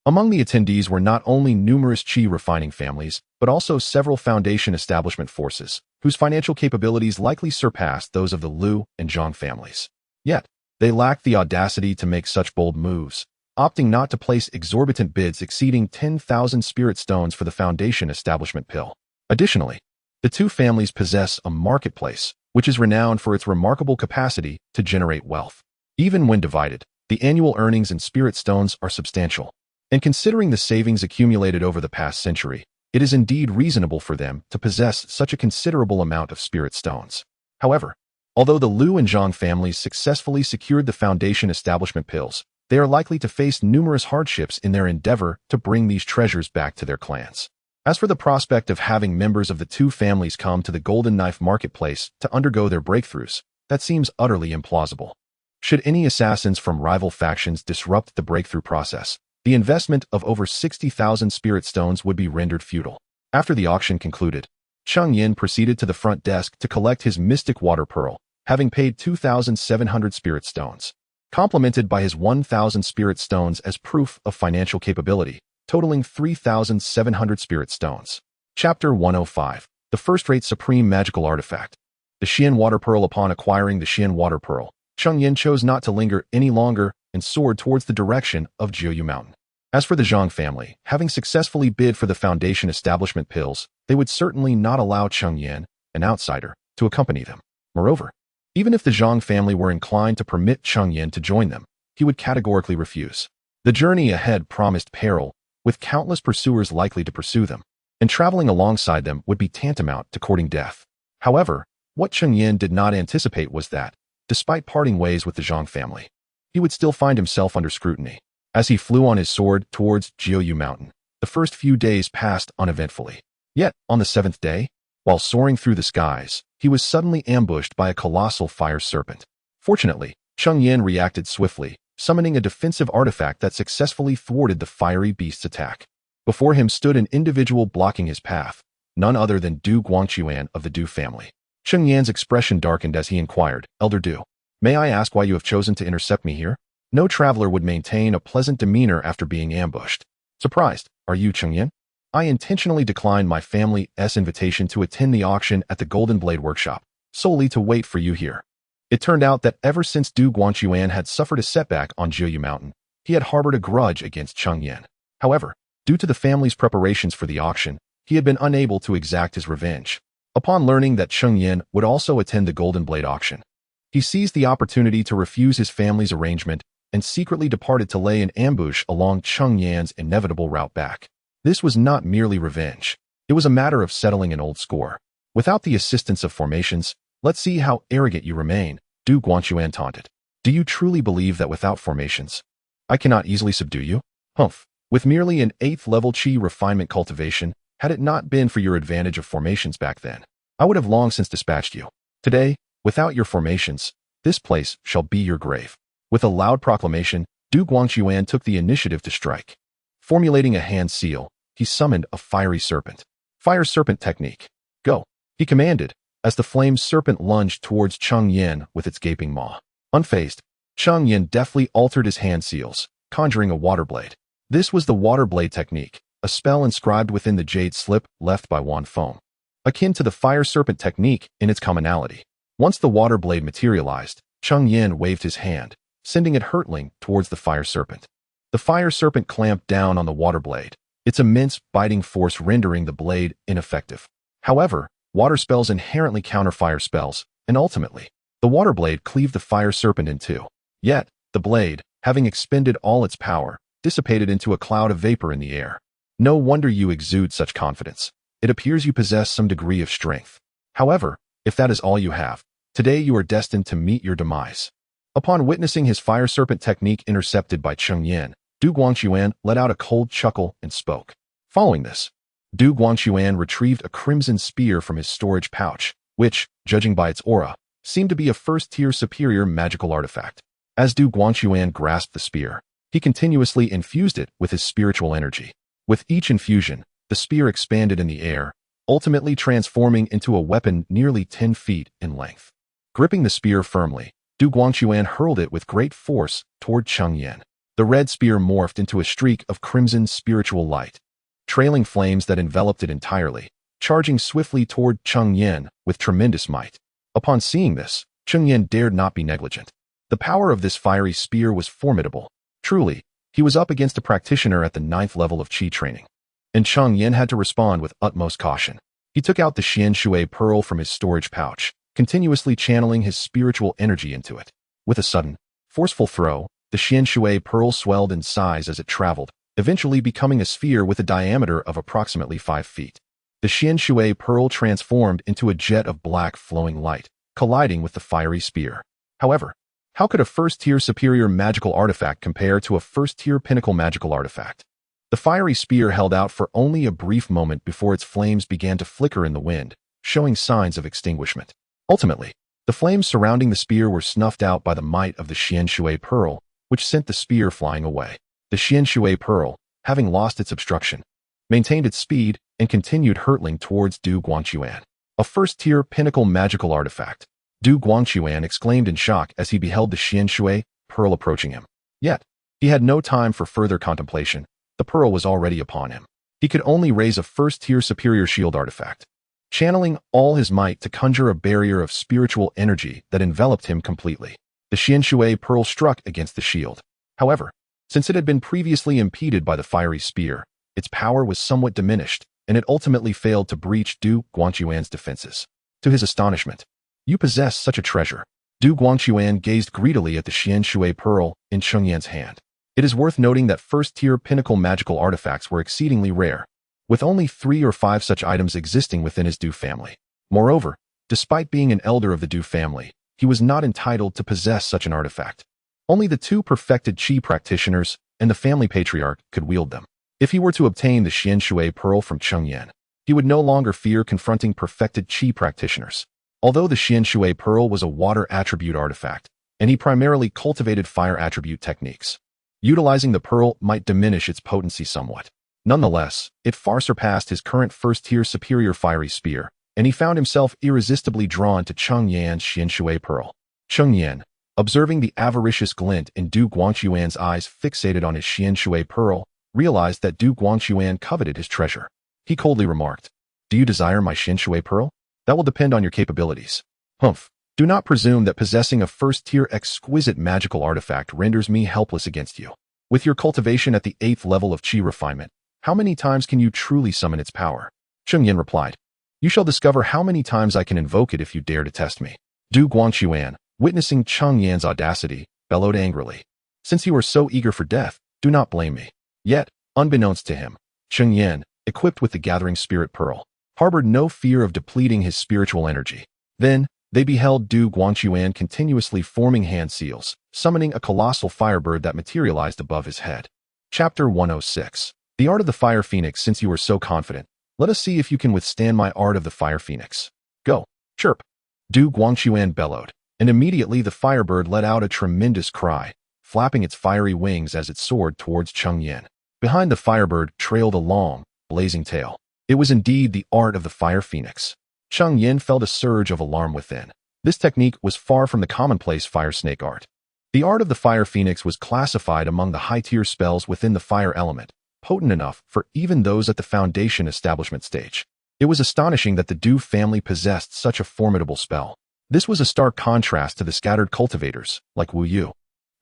among the attendees were not only numerous qi refining families, but also several foundation establishment forces, whose financial capabilities likely surpassed those of the Liu and Zhang families. Yet, they lacked the audacity to make such bold moves, opting not to place exorbitant bids exceeding 10,000 spirit stones for the foundation establishment pill. Additionally, the two families possess a marketplace, which is renowned for its remarkable capacity to generate wealth. Even when divided, the annual earnings in spirit stones are substantial. And considering the savings accumulated over the past century, it is indeed reasonable for them to possess such a considerable amount of spirit stones. However, although the Liu and Zhang families successfully secured the foundation establishment pills, they are likely to face numerous hardships in their endeavor to bring these treasures back to their clans. As for the prospect of having members of the two families come to the Golden Knife Marketplace to undergo their breakthroughs, that seems utterly implausible. Should any assassins from rival factions disrupt the breakthrough process, the investment of over 60,000 spirit stones would be rendered futile. After the auction concluded, Cheng Yan proceeded to the front desk to collect his mystic water pearl, having paid 2,700 spirit stones, complemented by his 1,000 spirit stones as proof of financial capability, totaling 3,700 spirit stones. Chapter 105. The first-rate supreme magical artifact. The Xian water pearl. Upon acquiring the Xian water pearl, Cheng Yan chose not to linger any longer and soared towards the direction of Jiuyu Mountain. As for the Zhang family, having successfully bid for the foundation establishment pills, they would certainly not allow Cheng Yan, an outsider, to accompany them. Moreover, even if the Zhang family were inclined to permit Cheng Yan to join them, he would categorically refuse. The journey ahead promised peril, with countless pursuers likely to pursue them, and traveling alongside them would be tantamount to courting death. However, what Cheng Yan did not anticipate was that, despite parting ways with the Zhang family, he would still find himself under scrutiny. As he flew on his sword towards Jiuyu Mountain, the first few days passed uneventfully. Yet, on the seventh day, while soaring through the skies, he was suddenly ambushed by a colossal fire serpent. Fortunately, Cheng Yan reacted swiftly, summoning a defensive artifact that successfully thwarted the fiery beast's attack. Before him stood an individual blocking his path, none other than Du Guangquan of the Du family. Cheng Yan's expression darkened as he inquired, "Elder Du, may I ask why you have chosen to intercept me here?" No traveler would maintain a pleasant demeanor after being ambushed. "Surprised, are you, Cheng Yan? I intentionally declined my family's invitation to attend the auction at the Golden Blade Workshop, solely to wait for you here." It turned out that ever since Du Guangquan had suffered a setback on Jiyu Mountain, he had harbored a grudge against Cheng Yan. However, due to the family's preparations for the auction, he had been unable to exact his revenge. Upon learning that Cheng Yan would also attend the Golden Blade auction, he seized the opportunity to refuse his family's arrangement and secretly departed to lay an ambush along Cheng Yan's inevitable route back. This was not merely revenge. It was a matter of settling an old score. "Without the assistance of formations, let's see how arrogant you remain," Du Guangquan taunted. "Do you truly believe that without formations, I cannot easily subdue you? Humph. With merely an 8th level Qi refinement cultivation, had it not been for your advantage of formations back then, I would have long since dispatched you. Today, without your formations, this place shall be your grave." With a loud proclamation, Du Guangquan took the initiative to strike. Formulating a hand seal, he summoned a fiery serpent. "Fire serpent technique. Go," he commanded, as the flame serpent lunged towards Cheng Yan with its gaping maw. Unfazed, Cheng Yan deftly altered his hand seals, conjuring a water blade. This was the water blade technique, a spell inscribed within the jade slip left by Wan Feng, akin to the fire serpent technique in its commonality. Once the water blade materialized, Cheng Yan waved his hand, sending it hurtling towards the fire serpent. The fire serpent clamped down on the water blade, its immense biting force rendering the blade ineffective. However, water spells inherently counter fire spells, and ultimately, the water blade cleaved the fire serpent in two. Yet, the blade, having expended all its power, dissipated into a cloud of vapor in the air. "No wonder you exude such confidence. It appears you possess some degree of strength. However, if that is all you have, today you are destined to meet your demise." Upon witnessing his fire serpent technique intercepted by Cheng Yan, Du Guangquan let out a cold chuckle and spoke. Following this, Du Guangquan retrieved a crimson spear from his storage pouch, which, judging by its aura, seemed to be a first-tier superior magical artifact. As Du Guangquan grasped the spear, he continuously infused it with his spiritual energy. With each infusion, the spear expanded in the air, ultimately transforming into a weapon nearly 10 feet in length. Gripping the spear firmly, Du Guangquan hurled it with great force toward Cheng Yan. The red spear morphed into a streak of crimson spiritual light, trailing flames that enveloped it entirely, charging swiftly toward Cheng Yan with tremendous might. Upon seeing this, Cheng Yan dared not be negligent. The power of this fiery spear was formidable. Truly, he was up against a practitioner at the 9th level of Qi training. And Cheng Yan had to respond with utmost caution. He took out the xianxia pearl from his storage pouch, continuously channeling his spiritual energy into it. With a sudden, forceful throw, the xianxia pearl swelled in size as it traveled, eventually becoming a sphere with a diameter of approximately 5 feet. The xianxia pearl transformed into a jet of black flowing light, colliding with the fiery spear. However, how could a first-tier superior magical artifact compare to a first-tier pinnacle magical artifact? The fiery spear held out for only a brief moment before its flames began to flicker in the wind, showing signs of extinguishment. Ultimately, the flames surrounding the spear were snuffed out by the might of the xianxia pearl, which sent the spear flying away. The xianxia pearl, having lost its obstruction, maintained its speed and continued hurtling towards Du Guangquan. A first-tier pinnacle magical artifact. Du Guangquan exclaimed in shock as he beheld the xianxia pearl approaching him. Yet, he had no time for further contemplation. The pearl was already upon him. He could only raise a first-tier superior shield artifact, channeling all his might to conjure a barrier of spiritual energy that enveloped him completely. The xianxia pearl struck against the shield. However, since it had been previously impeded by the fiery spear, its power was somewhat diminished, and it ultimately failed to breach Du Guangquan's defenses. To his astonishment, "You possess such a treasure." Du Guangquan gazed greedily at the xianxia pearl in Cheng Yan's hand. It is worth noting that first-tier pinnacle magical artifacts were exceedingly rare, with only 3 or 5 such items existing within his Du family. Moreover, despite being an elder of the Du family, he was not entitled to possess such an artifact. Only the 2 perfected Qi practitioners and the family patriarch could wield them. If he were to obtain the xianxia pearl from Cheng Yan, he would no longer fear confronting perfected Qi practitioners. Although the xianxia pearl was a water attribute artifact, and he primarily cultivated fire attribute techniques. Utilizing the pearl might diminish its potency somewhat. Nonetheless, it far surpassed his current first-tier superior fiery spear, and he found himself irresistibly drawn to Cheng Yan's xianxia pearl. Cheng Yan, observing the avaricious glint in Du Guangxuan's eyes fixated on his xianxia pearl, realized that Du Guangxuan coveted his treasure. He coldly remarked, "Do you desire my xianxia pearl? That will depend on your capabilities." "Humph. Do not presume that possessing a first-tier exquisite magical artifact renders me helpless against you. With your cultivation at the 8th level of qi refinement, how many times can you truly summon its power?" Cheng Yan replied, "You shall discover how many times I can invoke it if you dare to test me." Du Guangxuan, witnessing Cheng Yan's audacity, bellowed angrily, "Since you are so eager for death, do not blame me." Yet, unbeknownst to him, Cheng Yan, equipped with the Gathering Spirit Pearl, harbored no fear of depleting his spiritual energy. Then, they beheld Du Guangxuan continuously forming hand seals, summoning a colossal firebird that materialized above his head. Chapter 106. The Art of the Fire Phoenix. Since you are so confident, let us see if you can withstand my Art of the Fire Phoenix. Go. Chirp. Du Guangxuan bellowed, and immediately the firebird let out a tremendous cry, flapping its fiery wings as it soared towards Cheng Yan. Behind the firebird trailed a long, blazing tail. It was indeed the Art of the Fire Phoenix. Cheng Yan felt a surge of alarm within. This technique was far from the commonplace fire snake art. The Art of the Fire Phoenix was classified among the high-tier spells within the fire element, potent enough for even those at the foundation establishment stage. It was astonishing that the Du family possessed such a formidable spell. This was a stark contrast to the scattered cultivators, like Wu Yu,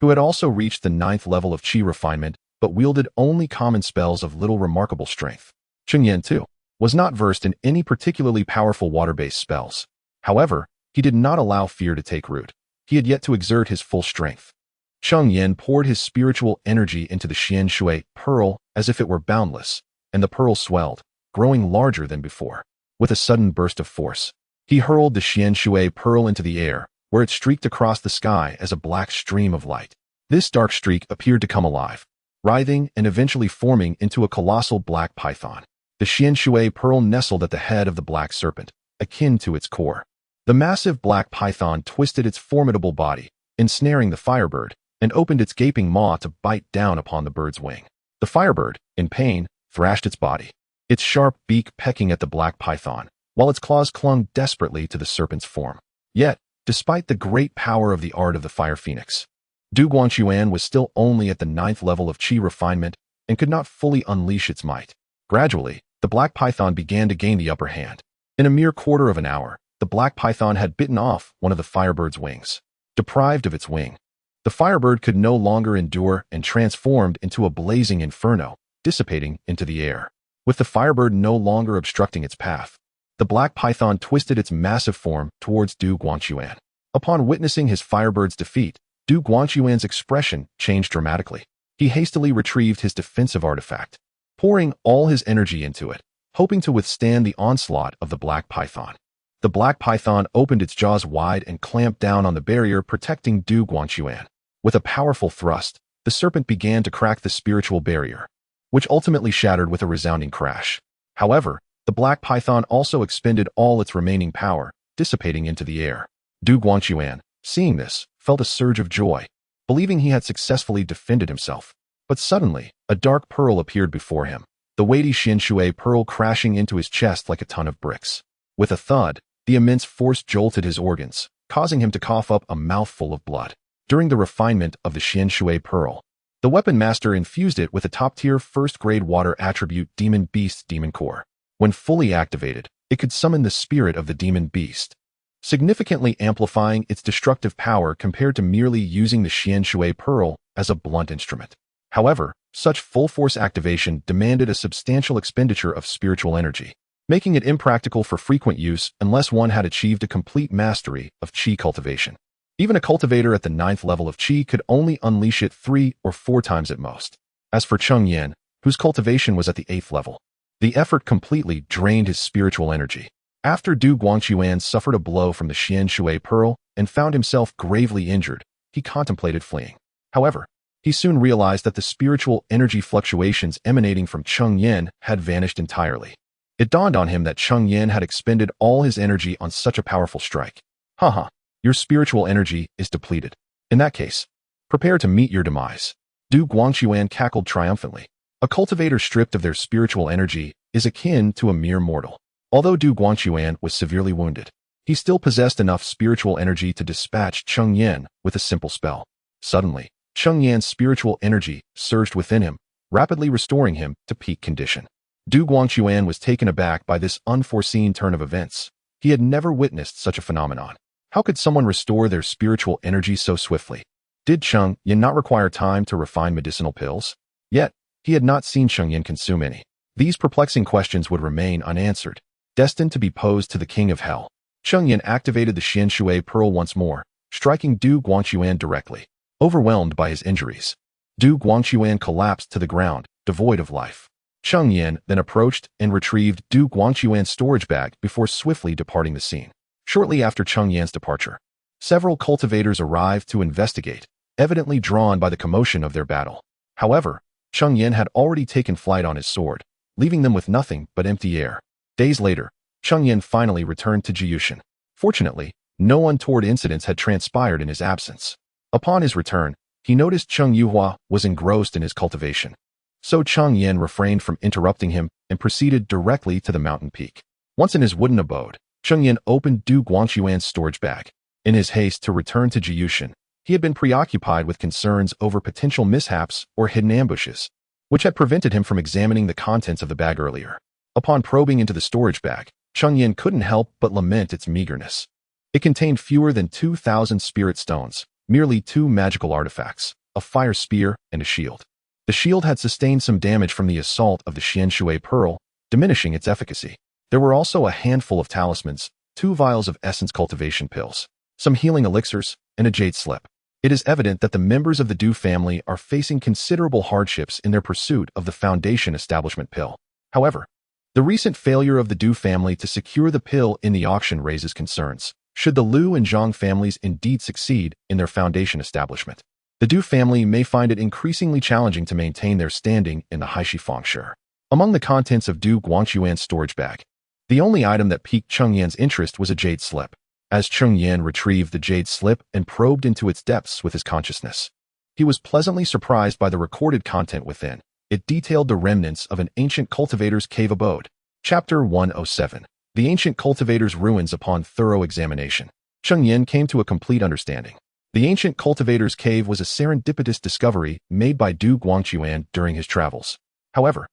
who had also reached the 9th level of qi refinement, but wielded only common spells of little remarkable strength. Cheng Yan, too, was not versed in any particularly powerful water-based spells. However, he did not allow fear to take root. He had yet to exert his full strength. Cheng Yan poured his spiritual energy into the xianxia pearl as if it were boundless, and the pearl swelled, growing larger than before. With a sudden burst of force, he hurled the xianxia pearl into the air, where it streaked across the sky as a black stream of light. This dark streak appeared to come alive, writhing and eventually forming into a colossal black python. The xianxia pearl nestled at the head of the black serpent, akin to its core. The massive black python twisted its formidable body, ensnaring the firebird, and opened its gaping maw to bite down upon the bird's wing. The firebird, in pain, thrashed its body, its sharp beak pecking at the black python, while its claws clung desperately to the serpent's form. Yet, despite the great power of the Art of the Fire Phoenix, Du Guangxuan was still only at the 9th level of qi refinement and could not fully unleash its might. Gradually, the black python began to gain the upper hand. In a mere quarter of an hour, the black python had bitten off one of the firebird's wings. Deprived of its wing, the firebird could no longer endure and transformed into a blazing inferno, dissipating into the air. With the firebird no longer obstructing its path, the black python twisted its massive form towards Du Guangxuan. Upon witnessing his firebird's defeat, Du Guangxuan's expression changed dramatically. He hastily retrieved his defensive artifact, pouring all his energy into it, hoping to withstand the onslaught of the black python. The black python opened its jaws wide and clamped down on the barrier protecting Du Guangxuan. With a powerful thrust, the serpent began to crack the spiritual barrier, which ultimately shattered with a resounding crash. However, the black python also expended all its remaining power, dissipating into the air. Du Guangxuan, seeing this, felt a surge of joy, believing he had successfully defended himself. But suddenly, a dark pearl appeared before him, the weighty xianxia pearl crashing into his chest like a ton of bricks. With a thud, the immense force jolted his organs, causing him to cough up a mouthful of blood. During the refinement of the xianxia pearl, the weapon master infused it with a top-tier first-grade water attribute Demon Beast's Demon Core. When fully activated, it could summon the spirit of the demon beast, significantly amplifying its destructive power compared to merely using the xianxia pearl as a blunt instrument. However, such full-force activation demanded a substantial expenditure of spiritual energy, making it impractical for frequent use unless one had achieved a complete mastery of qi cultivation. Even a cultivator at the 9th level of qi could only unleash it 3 or 4 times at most. As for Cheng Yan, whose cultivation was at the 8th level, the effort completely drained his spiritual energy. After Du Guangxuan suffered a blow from the xianxia pearl and found himself gravely injured, he contemplated fleeing. However, he soon realized that the spiritual energy fluctuations emanating from Cheng Yan had vanished entirely. It dawned on him that Cheng Yan had expended all his energy on such a powerful strike. Haha, your spiritual energy is depleted. In that case, prepare to meet your demise. Du Guangquan cackled triumphantly. A cultivator stripped of their spiritual energy is akin to a mere mortal. Although Du Guangquan was severely wounded, he still possessed enough spiritual energy to dispatch Cheng Yan with a simple spell. Suddenly, Cheng Yan's spiritual energy surged within him, rapidly restoring him to peak condition. Du Guangquan was taken aback by this unforeseen turn of events. He had never witnessed such a phenomenon. How could someone restore their spiritual energy so swiftly? Did Cheng Yan not require time to refine medicinal pills? Yet, he had not seen Cheng Yan consume any. These perplexing questions would remain unanswered, destined to be posed to the king of hell. Cheng Yan activated the xianxia pearl once more, striking Du Guangquan directly. Overwhelmed by his injuries, Du Guangquan collapsed to the ground, devoid of life. Cheng Yan then approached and retrieved Du Guangquan's storage bag before swiftly departing the scene. Shortly after Cheng Yan's departure, several cultivators arrived to investigate, evidently drawn by the commotion of their battle. However, Cheng Yan had already taken flight on his sword, leaving them with nothing but empty air. Days later, Cheng Yan finally returned to Jiyushan. Fortunately, no untoward incidents had transpired in his absence. Upon his return, he noticed Cheng Yuhua was engrossed in his cultivation. So Cheng Yan refrained from interrupting him and proceeded directly to the mountain peak. Once in his wooden abode, Cheng Yan opened Du Guangquan's storage bag. In his haste to return to Jiyushan, he had been preoccupied with concerns over potential mishaps or hidden ambushes, which had prevented him from examining the contents of the bag earlier. Upon probing into the storage bag, Cheng Yan couldn't help but lament its meagerness. It contained fewer than 2,000 spirit stones, merely 2 magical artifacts, a fire spear and a shield. The shield had sustained some damage from the assault of the xianxia pearl, diminishing its efficacy. There were also a handful of talismans, 2 vials of essence cultivation pills, some healing elixirs, and a jade slip. It is evident that the members of the Du family are facing considerable hardships in their pursuit of the Foundation establishment pill. However, the recent failure of the Du family to secure the pill in the auction raises concerns. Should the Liu and Zhang families indeed succeed in their Foundation establishment, the Du family may find it increasingly challenging to maintain their standing in the Haishi Fangshi. Among the contents of Du Guangquan's storage bag, the only item that piqued Cheng Yan's interest was a jade slip. As Cheng Yan retrieved the jade slip and probed into its depths with his consciousness, he was pleasantly surprised by the recorded content within. It detailed the remnants of an ancient cultivator's cave abode. Chapter 107. The Ancient Cultivator's Ruins. Upon thorough examination, Cheng Yan came to a complete understanding. The Ancient Cultivator's Cave was a serendipitous discovery made by Du Guangquan during his travels. However,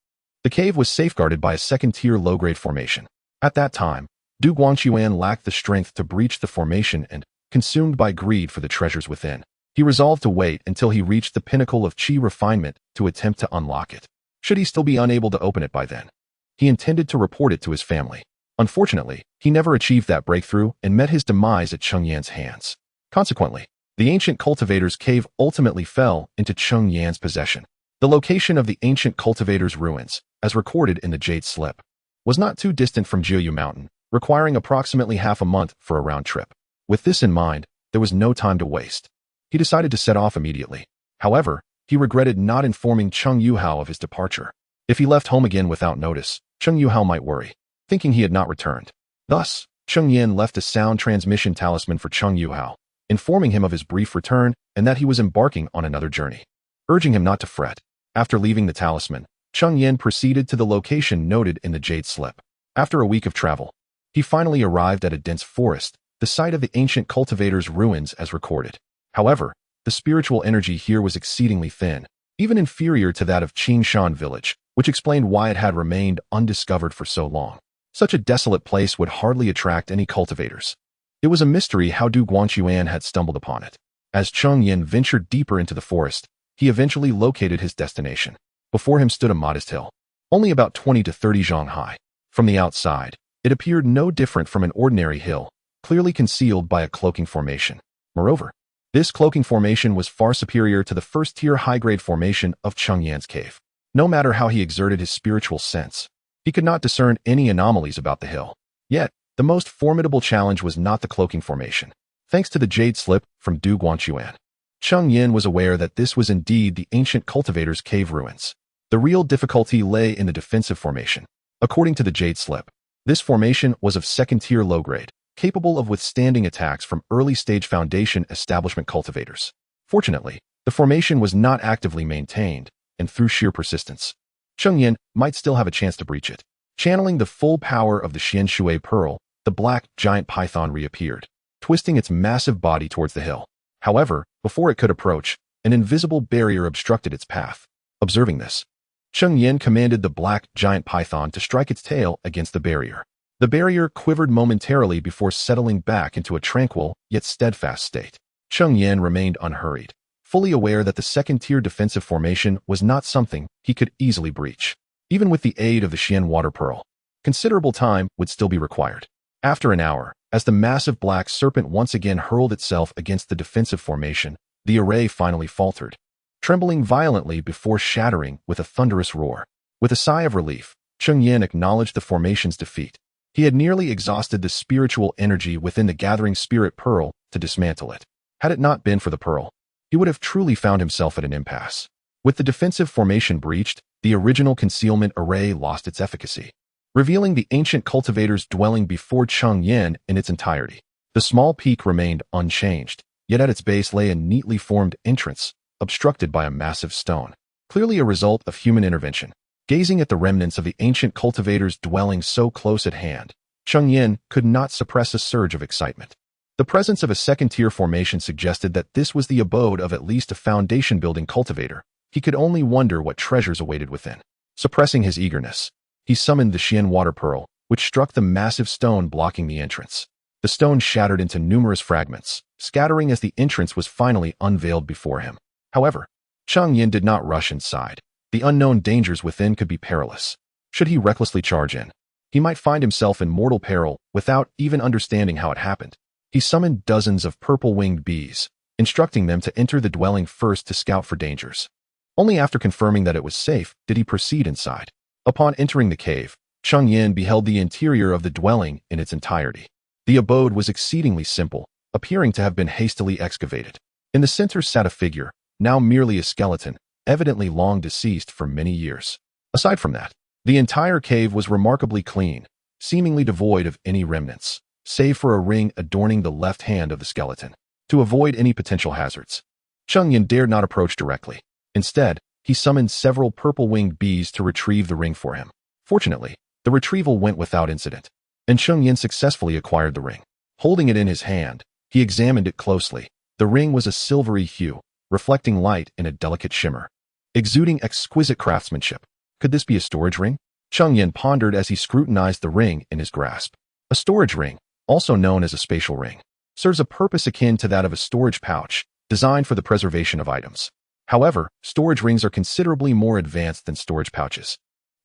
the cave was safeguarded by a second-tier low-grade formation. At that time, Du Guangquan lacked the strength to breach the formation and, consumed by greed for the treasures within, he resolved to wait until he reached the pinnacle of qi refinement to attempt to unlock it. Should he still be unable to open it by then, he intended to report it to his family. Unfortunately, he never achieved that breakthrough and met his demise at Cheng Yan's hands. Consequently, the Ancient Cultivator's Cave ultimately fell into Cheng Yan's possession. The location of the Ancient Cultivator's ruins, as recorded in the Jade Slip, was not too distant from Jiuyu Mountain, requiring approximately half a month for a round trip. With this in mind, there was no time to waste. He decided to set off immediately. However, he regretted not informing Cheng Yuhao of his departure. If he left home again without notice, Cheng Yuhao might worry, thinking he had not returned. Thus, Cheng Yan left a sound transmission talisman for Cheng Yuhao, informing him of his brief return and that he was embarking on another journey, urging him not to fret. After leaving the talisman, Cheng Yan proceeded to the location noted in the Jade Slip. After a week of travel, he finally arrived at a dense forest, the site of the Ancient Cultivator's ruins as recorded. However, the spiritual energy here was exceedingly thin, even inferior to that of Qingshan village, which explained why it had remained undiscovered for so long. Such a desolate place would hardly attract any cultivators. It was a mystery how Du Guangquan had stumbled upon it. As Cheng Yan ventured deeper into the forest, he eventually located his destination. Before him stood a modest hill, only about 20 to 30 zhang high. From the outside, it appeared no different from an ordinary hill, clearly concealed by a cloaking formation. Moreover, this cloaking formation was far superior to the first-tier high-grade formation of Cheng Yan's cave. No matter how he exerted his spiritual sense, he could not discern any anomalies about the hill. Yet, the most formidable challenge was not the cloaking formation. Thanks to the Jade Slip from Du Guangquan, Cheng Yan was aware that this was indeed the Ancient Cultivator's cave ruins. The real difficulty lay in the defensive formation. According to the Jade Slip, this formation was of second-tier low-grade, capable of withstanding attacks from early-stage Foundation establishment cultivators. Fortunately, the formation was not actively maintained, and through sheer persistence, Cheng Yan might still have a chance to breach it. Channeling the full power of the xianxia pearl, the black giant python reappeared, twisting its massive body towards the hill. However, before it could approach, an invisible barrier obstructed its path. Observing this, Cheng Yan commanded the black giant python to strike its tail against the barrier. The barrier quivered momentarily before settling back into a tranquil yet steadfast state. Cheng Yan remained unhurried, fully aware that the second-tier defensive formation was not something he could easily breach. Even with the aid of the Xian water pearl, considerable time would still be required. After an hour, as the massive black serpent once again hurled itself against the defensive formation, the array finally faltered, trembling violently before shattering with a thunderous roar. With a sigh of relief, Cheng Yan acknowledged the formation's defeat. He had nearly exhausted the spiritual energy within the gathering spirit pearl to dismantle it. Had it not been for the pearl, he would have truly found himself at an impasse. With the defensive formation breached, the original concealment array lost its efficacy, revealing the ancient cultivator's dwelling before Cheng Yan in its entirety. The small peak remained unchanged, yet at its base lay a neatly formed entrance, obstructed by a massive stone, clearly a result of human intervention. Gazing at the remnants of the ancient cultivator's dwelling so close at hand, Cheng Yan could not suppress a surge of excitement. The presence of a second-tier formation suggested that this was the abode of at least a foundation-building cultivator. He could only wonder what treasures awaited within. Suppressing his eagerness, he summoned the Xian water pearl, which struck the massive stone blocking the entrance. The stone shattered into numerous fragments, scattering as the entrance was finally unveiled before him. However, Cheng Yan did not rush inside. The unknown dangers within could be perilous. Should he recklessly charge in, he might find himself in mortal peril without even understanding how it happened. He summoned dozens of purple-winged bees, instructing them to enter the dwelling first to scout for dangers. Only after confirming that it was safe did he proceed inside. Upon entering the cave, Cheng Yan beheld the interior of the dwelling in its entirety. The abode was exceedingly simple, appearing to have been hastily excavated. In the center sat a figure, now merely a skeleton, evidently long deceased for many years. Aside from that, the entire cave was remarkably clean, seemingly devoid of any remnants, save for a ring adorning the left hand of the skeleton. To avoid any potential hazards, Cheng Yan dared not approach directly. Instead, he summoned several purple-winged bees to retrieve the ring for him. Fortunately, the retrieval went without incident, and Cheng Yan successfully acquired the ring. Holding it in his hand, he examined it closely. The ring was a silvery hue, reflecting light in a delicate shimmer, exuding exquisite craftsmanship. Could this be a storage ring? Cheng Yan pondered as he scrutinized the ring in his grasp. A storage ring, also known as a spatial ring, serves a purpose akin to that of a storage pouch, designed for the preservation of items. However, storage rings are considerably more advanced than storage pouches,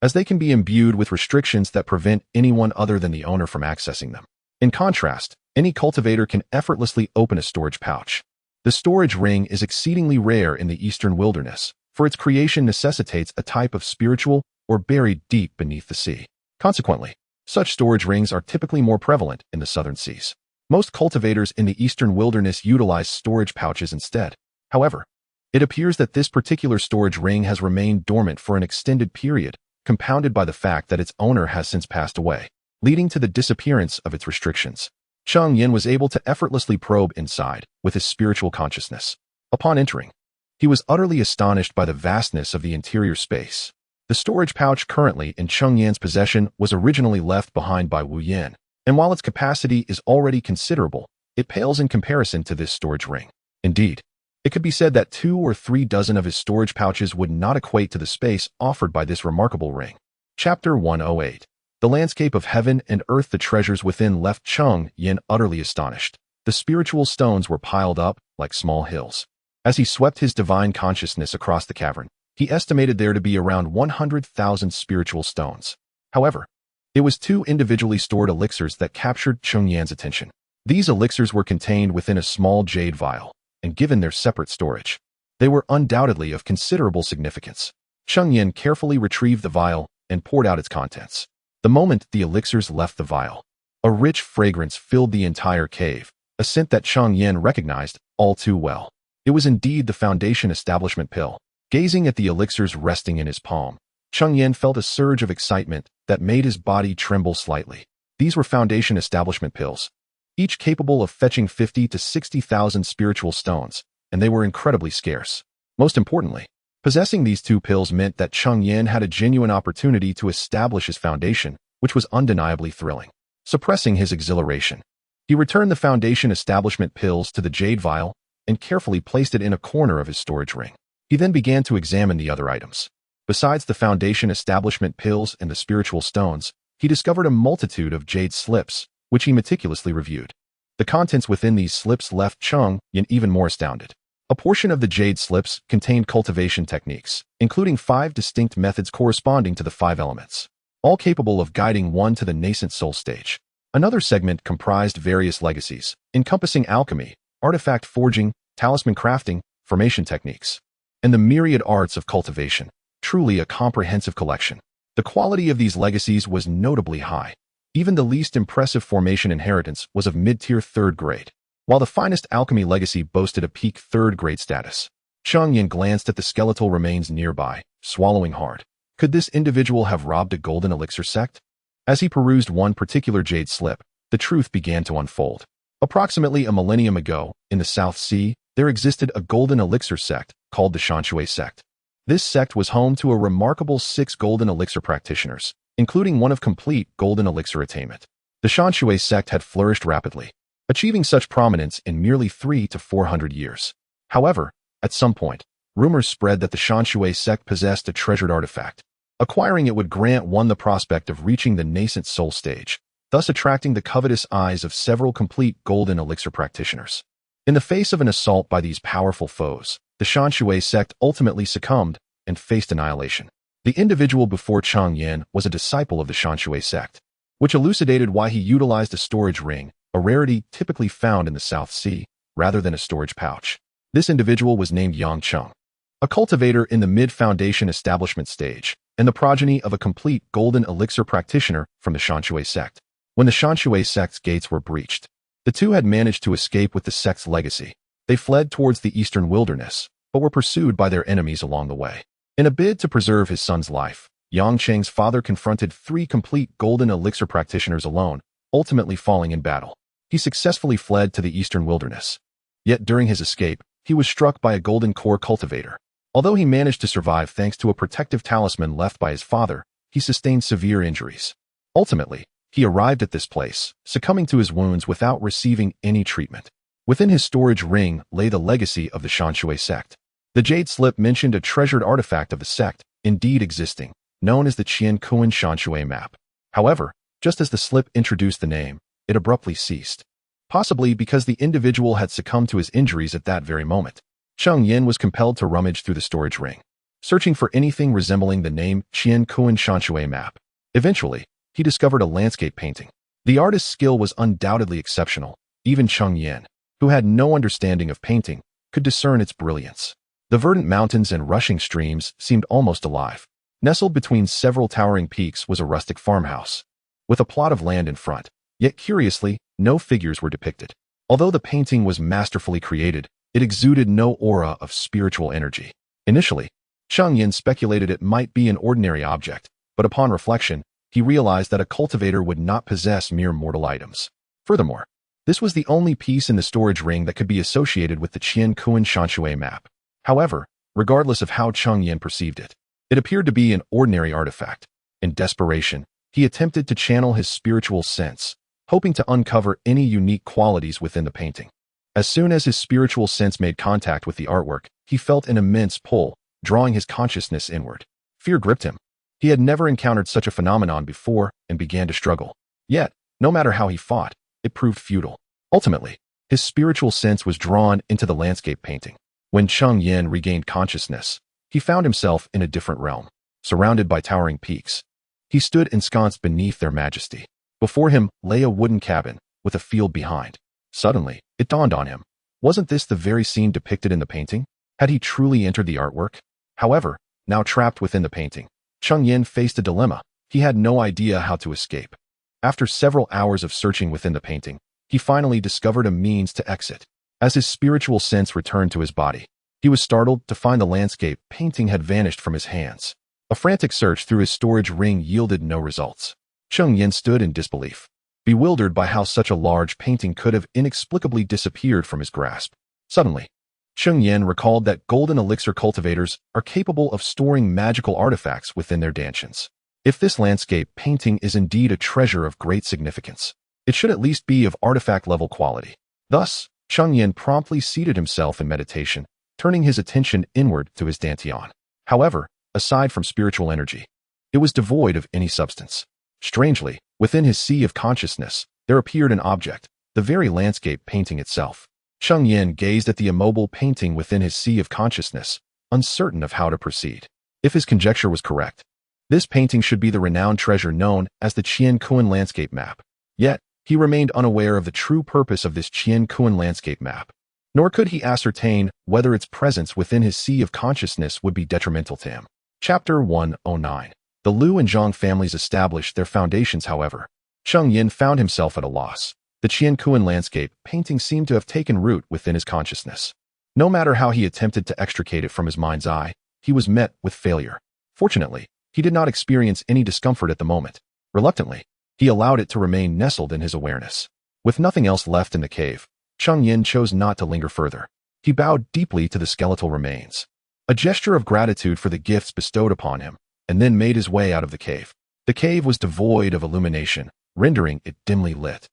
as they can be imbued with restrictions that prevent anyone other than the owner from accessing them. In contrast, any cultivator can effortlessly open a storage pouch. The storage ring is exceedingly rare in the eastern wilderness, for its creation necessitates a type of spiritual or buried deep beneath the sea. Consequently, such storage rings are typically more prevalent in the southern seas. Most cultivators in the eastern wilderness utilize storage pouches instead. However, it appears that this particular storage ring has remained dormant for an extended period, compounded by the fact that its owner has since passed away, leading to the disappearance of its restrictions. Cheng Yan was able to effortlessly probe inside with his spiritual consciousness. Upon entering, he was utterly astonished by the vastness of the interior space. The storage pouch currently in Cheng Yan's possession was originally left behind by Wu Yan, and while its capacity is already considerable, it pales in comparison to this storage ring. Indeed, it could be said that 2 or 3 dozen of his storage pouches would not equate to the space offered by this remarkable ring. Chapter 108. The landscape of heaven and earth. The treasures within left Cheng Yan utterly astonished. The spiritual stones were piled up like small hills. As he swept his divine consciousness across the cavern, he estimated there to be around 100,000 spiritual stones. However, it was 2 individually stored elixirs that captured Cheng Yan's attention. These elixirs were contained within a small jade vial, and given their separate storage, they were undoubtedly of considerable significance. Cheng Yan carefully retrieved the vial and poured out its contents. The moment the elixirs left the vial, a rich fragrance filled the entire cave, a scent that Cheng Yan recognized all too well. It was indeed the Foundation Establishment pill. Gazing at the elixirs resting in his palm, Cheng Yan felt a surge of excitement that made his body tremble slightly. These were Foundation Establishment pills, each capable of fetching 50 to 60,000 spiritual stones, and they were incredibly scarce. Most importantly, possessing these two pills meant that Cheng Yan had a genuine opportunity to establish his foundation, which was undeniably thrilling. Suppressing his exhilaration, he returned the foundation establishment pills to the jade vial and carefully placed it in a corner of his storage ring. He then began to examine the other items. Besides the foundation establishment pills and the spiritual stones, he discovered a multitude of jade slips, which he meticulously reviewed. The contents within these slips left Cheng Yan even more astounded. A portion of the jade slips contained cultivation techniques, including 5 distinct methods corresponding to the 5 elements, all capable of guiding one to the nascent soul stage. Another segment comprised various legacies, encompassing alchemy, artifact forging, talisman crafting, formation techniques, and the myriad arts of cultivation. Truly a comprehensive collection. The quality of these legacies was notably high. Even the least impressive formation inheritance was of mid-tier 3rd grade, while the finest alchemy legacy boasted a peak 3rd grade status. Cheng Yan glanced at the skeletal remains nearby, swallowing hard. Could this individual have robbed a golden elixir sect? As he perused one particular jade slip, the truth began to unfold. Approximately a millennium ago, in the South Sea, there existed a golden elixir sect called the xianxia sect. This sect was home to a remarkable 6 golden elixir practitioners, including one of complete golden elixir attainment. The xianxia sect had flourished rapidly, achieving such prominence in merely 300 to 400 years. However, at some point, rumors spread that the xianxia sect possessed a treasured artifact. Acquiring it would grant one the prospect of reaching the nascent soul stage, thus attracting the covetous eyes of several complete golden elixir practitioners. In the face of an assault by these powerful foes, the xianxia sect ultimately succumbed and faced annihilation. The individual before Cheng Yan was a disciple of the xianxia sect, which elucidated why he utilized a storage ring, a rarity typically found in the South Sea, rather than a storage pouch. This individual was named Yang Cheng, a cultivator in the mid-foundation establishment stage, and the progeny of a complete golden elixir practitioner from the xianxia sect. When the xianxia sect's gates were breached, the two had managed to escape with the sect's legacy. They fled towards the eastern wilderness, but were pursued by their enemies along the way. In a bid to preserve his son's life, Yang Cheng's father confronted 3 complete golden elixir practitioners alone, ultimately falling in battle. He successfully fled to the eastern wilderness. Yet during his escape, he was struck by a golden core cultivator. Although he managed to survive thanks to a protective talisman left by his father, he sustained severe injuries. Ultimately, he arrived at this place, succumbing to his wounds without receiving any treatment. Within his storage ring lay the legacy of the xianxia sect. The jade slip mentioned a treasured artifact of the sect, indeed existing, known as the xianxia map. However, just as the slip introduced the name, it abruptly ceased. Possibly because the individual had succumbed to his injuries at that very moment. Cheng Yan was compelled to rummage through the storage ring, searching for anything resembling the name xianxia map. Eventually, he discovered a landscape painting. The artist's skill was undoubtedly exceptional. Even Cheng Yan, who had no understanding of painting, could discern its brilliance. The verdant mountains and rushing streams seemed almost alive. Nestled between several towering peaks was a rustic farmhouse, with a plot of land in front. Yet curiously, no figures were depicted. Although the painting was masterfully created, it exuded no aura of spiritual energy. Initially, Cheng Yan speculated it might be an ordinary object, but upon reflection, he realized that a cultivator would not possess mere mortal items. Furthermore, this was the only piece in the storage ring that could be associated with the xianxia map. However, regardless of how Cheng Yan perceived it, it appeared to be an ordinary artifact. In desperation, he attempted to channel his spiritual sense, hoping to uncover any unique qualities within the painting. As soon as his spiritual sense made contact with the artwork, he felt an immense pull, drawing his consciousness inward. Fear gripped him. He had never encountered such a phenomenon before and began to struggle. Yet, no matter how he fought, it proved futile. Ultimately, his spiritual sense was drawn into the landscape painting. When Cheng Yan regained consciousness, he found himself in a different realm, surrounded by towering peaks. He stood ensconced beneath their majesty. Before him lay a wooden cabin, with a field behind. Suddenly, it dawned on him. Wasn't this the very scene depicted in the painting? Had he truly entered the artwork? However, now trapped within the painting, Cheng Yan faced a dilemma. He had no idea how to escape. After several hours of searching within the painting, he finally discovered a means to exit. As his spiritual sense returned to his body, he was startled to find the landscape painting had vanished from his hands. A frantic search through his storage ring yielded no results. Cheng Yan stood in disbelief, bewildered by how such a large painting could have inexplicably disappeared from his grasp. Suddenly, Cheng Yan recalled that golden elixir cultivators are capable of storing magical artifacts within their dantians. If this landscape painting is indeed a treasure of great significance, it should at least be of artifact-level quality. Thus, Cheng Yan promptly seated himself in meditation, turning his attention inward to his dantian. However, aside from spiritual energy, it was devoid of any substance. Strangely, within his sea of consciousness, there appeared an object, the very landscape painting itself. Cheng Yan gazed at the immobile painting within his sea of consciousness, uncertain of how to proceed. If his conjecture was correct, this painting should be the renowned treasure known as the Qian landscape map. Yet, he remained unaware of the true purpose of this Qian landscape map. Nor could he ascertain whether its presence within his sea of consciousness would be detrimental to him. Chapter 109. The Liu and Zhang families established their foundations, however. Cheng Yan found himself at a loss. The Qian landscape painting seemed to have taken root within his consciousness. No matter how he attempted to extricate it from his mind's eye, he was met with failure. Fortunately, he did not experience any discomfort at the moment. Reluctantly, he allowed it to remain nestled in his awareness. With nothing else left in the cave, Cheng Yan chose not to linger further. He bowed deeply to the skeletal remains, a gesture of gratitude for the gifts bestowed upon him, and then made his way out of the cave. The cave was devoid of illumination, rendering it dimly lit,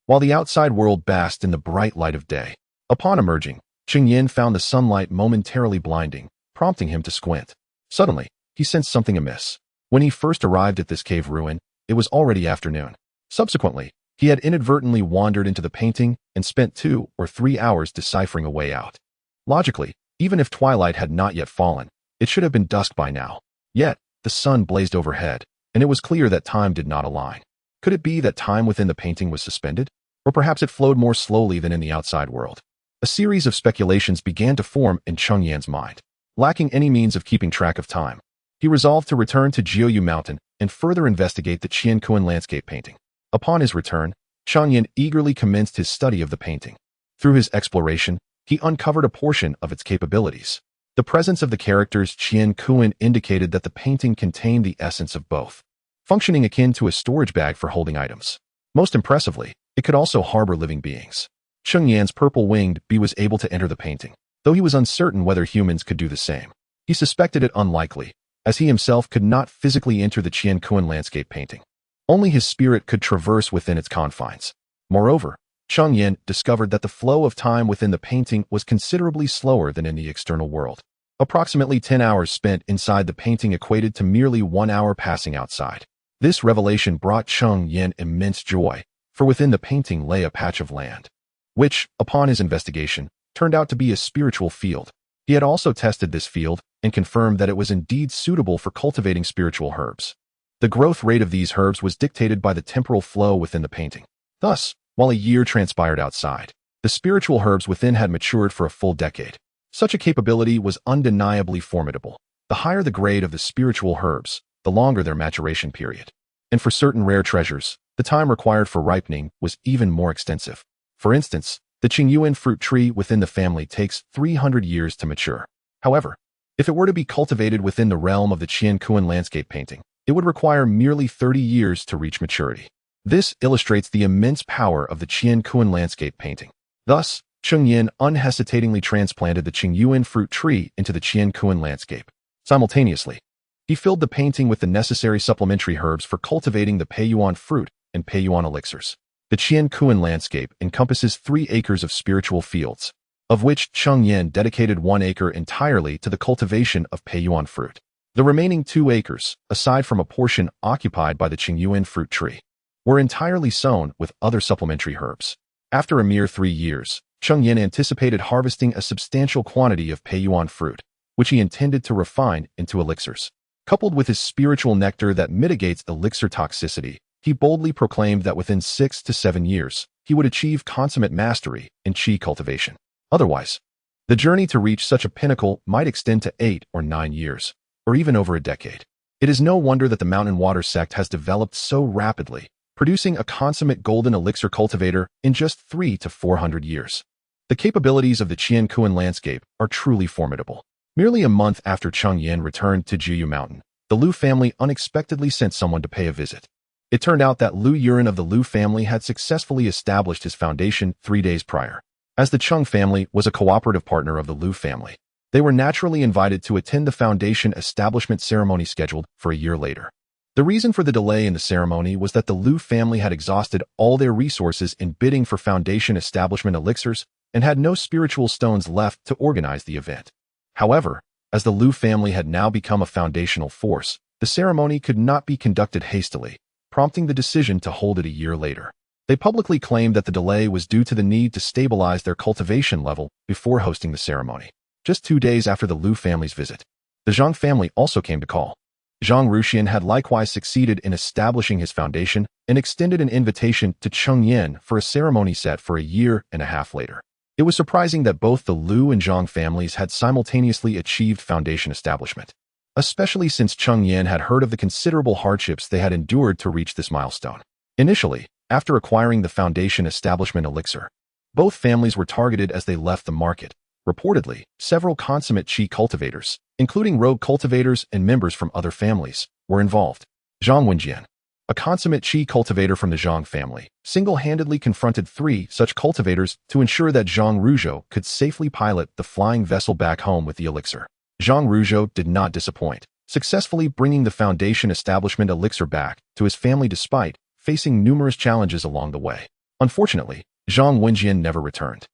while the outside world basked in the bright light of day. Upon emerging, Cheng Yan found the sunlight momentarily blinding, prompting him to squint. Suddenly, he sensed something amiss. When he first arrived at this cave ruin, it was already afternoon. Subsequently, he had inadvertently wandered into the painting and spent 2 or 3 hours deciphering a way out. Logically, even if twilight had not yet fallen, it should have been dusk by now. Yet, the sun blazed overhead, and it was clear that time did not align. Could it be that time within the painting was suspended? Or perhaps it flowed more slowly than in the outside world? A series of speculations began to form in Cheng Yan's mind. Lacking any means of keeping track of time, he resolved to return to Jiuyu Mountain and further investigate the Qian landscape painting. Upon his return, Cheng Yan eagerly commenced his study of the painting. Through his exploration, he uncovered a portion of its capabilities. The presence of the characters Qian indicated that the painting contained the essence of both, functioning akin to a storage bag for holding items. Most impressively, it could also harbor living beings. Cheng Yan's purple-winged bee was able to enter the painting, though he was uncertain whether humans could do the same. He suspected it unlikely, as he himself could not physically enter the Qian landscape painting. Only his spirit could traverse within its confines. Moreover, Cheng Yan discovered that the flow of time within the painting was considerably slower than in the external world. Approximately 10 hours spent inside the painting equated to merely 1 hour passing outside. This revelation brought Cheng Yan immense joy, for within the painting lay a patch of land, which, upon his investigation, turned out to be a spiritual field. He had also tested this field and confirmed that it was indeed suitable for cultivating spiritual herbs. The growth rate of these herbs was dictated by the temporal flow within the painting. Thus, while a year transpired outside, the spiritual herbs within had matured for a full decade. Such a capability was undeniably formidable. The higher the grade of the spiritual herbs, the longer their maturation period. And for certain rare treasures, the time required for ripening was even more extensive. For instance, the Qingyuan fruit tree within the family takes 300 years to mature. However, if it were to be cultivated within the realm of the Qian landscape painting, it would require merely 30 years to reach maturity. This illustrates the immense power of the Qian landscape painting. Thus, Cheng Yan unhesitatingly transplanted the Qingyuan fruit tree into the Qian landscape. Simultaneously, he filled the painting with the necessary supplementary herbs for cultivating the Peiyuan fruit and Peiyuan elixirs. The Qian landscape encompasses 3 acres of spiritual fields, of which Cheng Yan dedicated 1 acre entirely to the cultivation of Peiyuan fruit. The remaining 2 acres, aside from a portion occupied by the Qingyuan fruit tree, were entirely sown with other supplementary herbs. After a mere 3 years, Cheng Yan anticipated harvesting a substantial quantity of Peiyuan fruit, which he intended to refine into elixirs. Coupled with his spiritual nectar that mitigates elixir toxicity, he boldly proclaimed that within 6 to 7 years, he would achieve consummate mastery in qi cultivation. Otherwise, the journey to reach such a pinnacle might extend to 8 or 9 years, or even over a decade. It is no wonder that the Mountain Water sect has developed so rapidly, producing a consummate golden elixir cultivator in just 300 to 400 years. The capabilities of the Qian landscape are truly formidable. Merely a month after Cheng Yan returned to Jiuyu Mountain, the Liu family unexpectedly sent someone to pay a visit. It turned out that Liu Yuran of the Liu family had successfully established his foundation 3 days prior. As the Cheng family was a cooperative partner of the Liu family, they were naturally invited to attend the foundation establishment ceremony scheduled for a year later. The reason for the delay in the ceremony was that the Liu family had exhausted all their resources in bidding for foundation establishment elixirs and had no spiritual stones left to organize the event. However, as the Liu family had now become a foundational force, the ceremony could not be conducted hastily, prompting the decision to hold it a year later. They publicly claimed that the delay was due to the need to stabilize their cultivation level before hosting the ceremony. Just 2 days after the Liu family's visit, the Zhang family also came to call. Zhang Ruxian had likewise succeeded in establishing his foundation and extended an invitation to Cheng Yan for a ceremony set for a year and a half later. It was surprising that both the Liu and Zhang families had simultaneously achieved foundation establishment, especially since Cheng Yan had heard of the considerable hardships they had endured to reach this milestone. Initially, after acquiring the foundation establishment elixir, both families were targeted as they left the market. Reportedly, several consummate qi cultivators, including rogue cultivators and members from other families, were involved. Zhang Wenjian, a consummate qi cultivator from the Zhang family, single-handedly confronted 3 such cultivators to ensure that Zhang Ruzhou could safely pilot the flying vessel back home with the elixir. Zhang Ruzhou did not disappoint, successfully bringing the foundation establishment elixir back to his family despite facing numerous challenges along the way. Unfortunately, Zhang Wenjian never returned,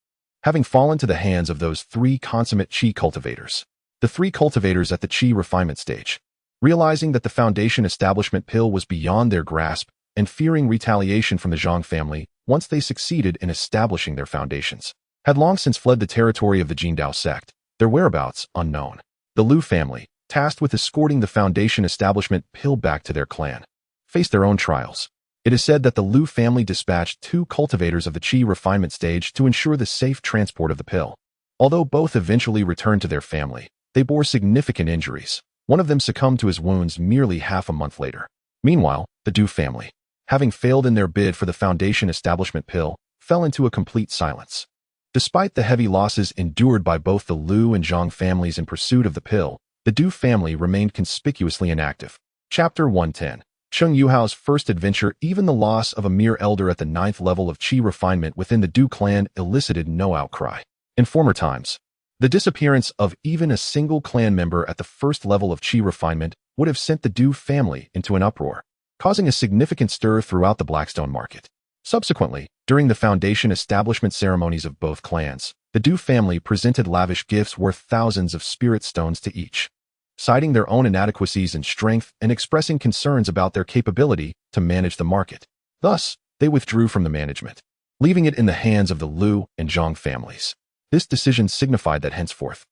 having fallen to the hands of those 3 consummate qi cultivators. The 3 cultivators at the qi refinement stage, realizing that the foundation establishment pill was beyond their grasp and fearing retaliation from the Zhang family once they succeeded in establishing their foundations, had long since fled the territory of the Jindao sect, their whereabouts unknown. The Liu family, tasked with escorting the foundation establishment pill back to their clan, faced their own trials. It is said that the Liu family dispatched 2 cultivators of the qi refinement stage to ensure the safe transport of the pill. Although both eventually returned to their family, they bore significant injuries. One of them succumbed to his wounds merely half a month later. Meanwhile, the Du family, having failed in their bid for the foundation establishment pill, fell into a complete silence. Despite the heavy losses endured by both the Liu and Zhang families in pursuit of the pill, the Du family remained conspicuously inactive. Chapter 110. Cheng Yuhao's first adventure. Even the loss of a mere elder at the 9th level of qi refinement within the Du clan elicited no outcry. In former times, the disappearance of even a single clan member at the 1st level of qi refinement would have sent the Du family into an uproar, causing a significant stir throughout the Blackstone market. Subsequently, during the foundation establishment ceremonies of both clans, the Du family presented lavish gifts worth thousands of spirit stones to each, citing their own inadequacies in strength and expressing concerns about their capability to manage the market. Thus, they withdrew from the management, leaving it in the hands of the Liu and Zhang families. This decision signified that henceforth,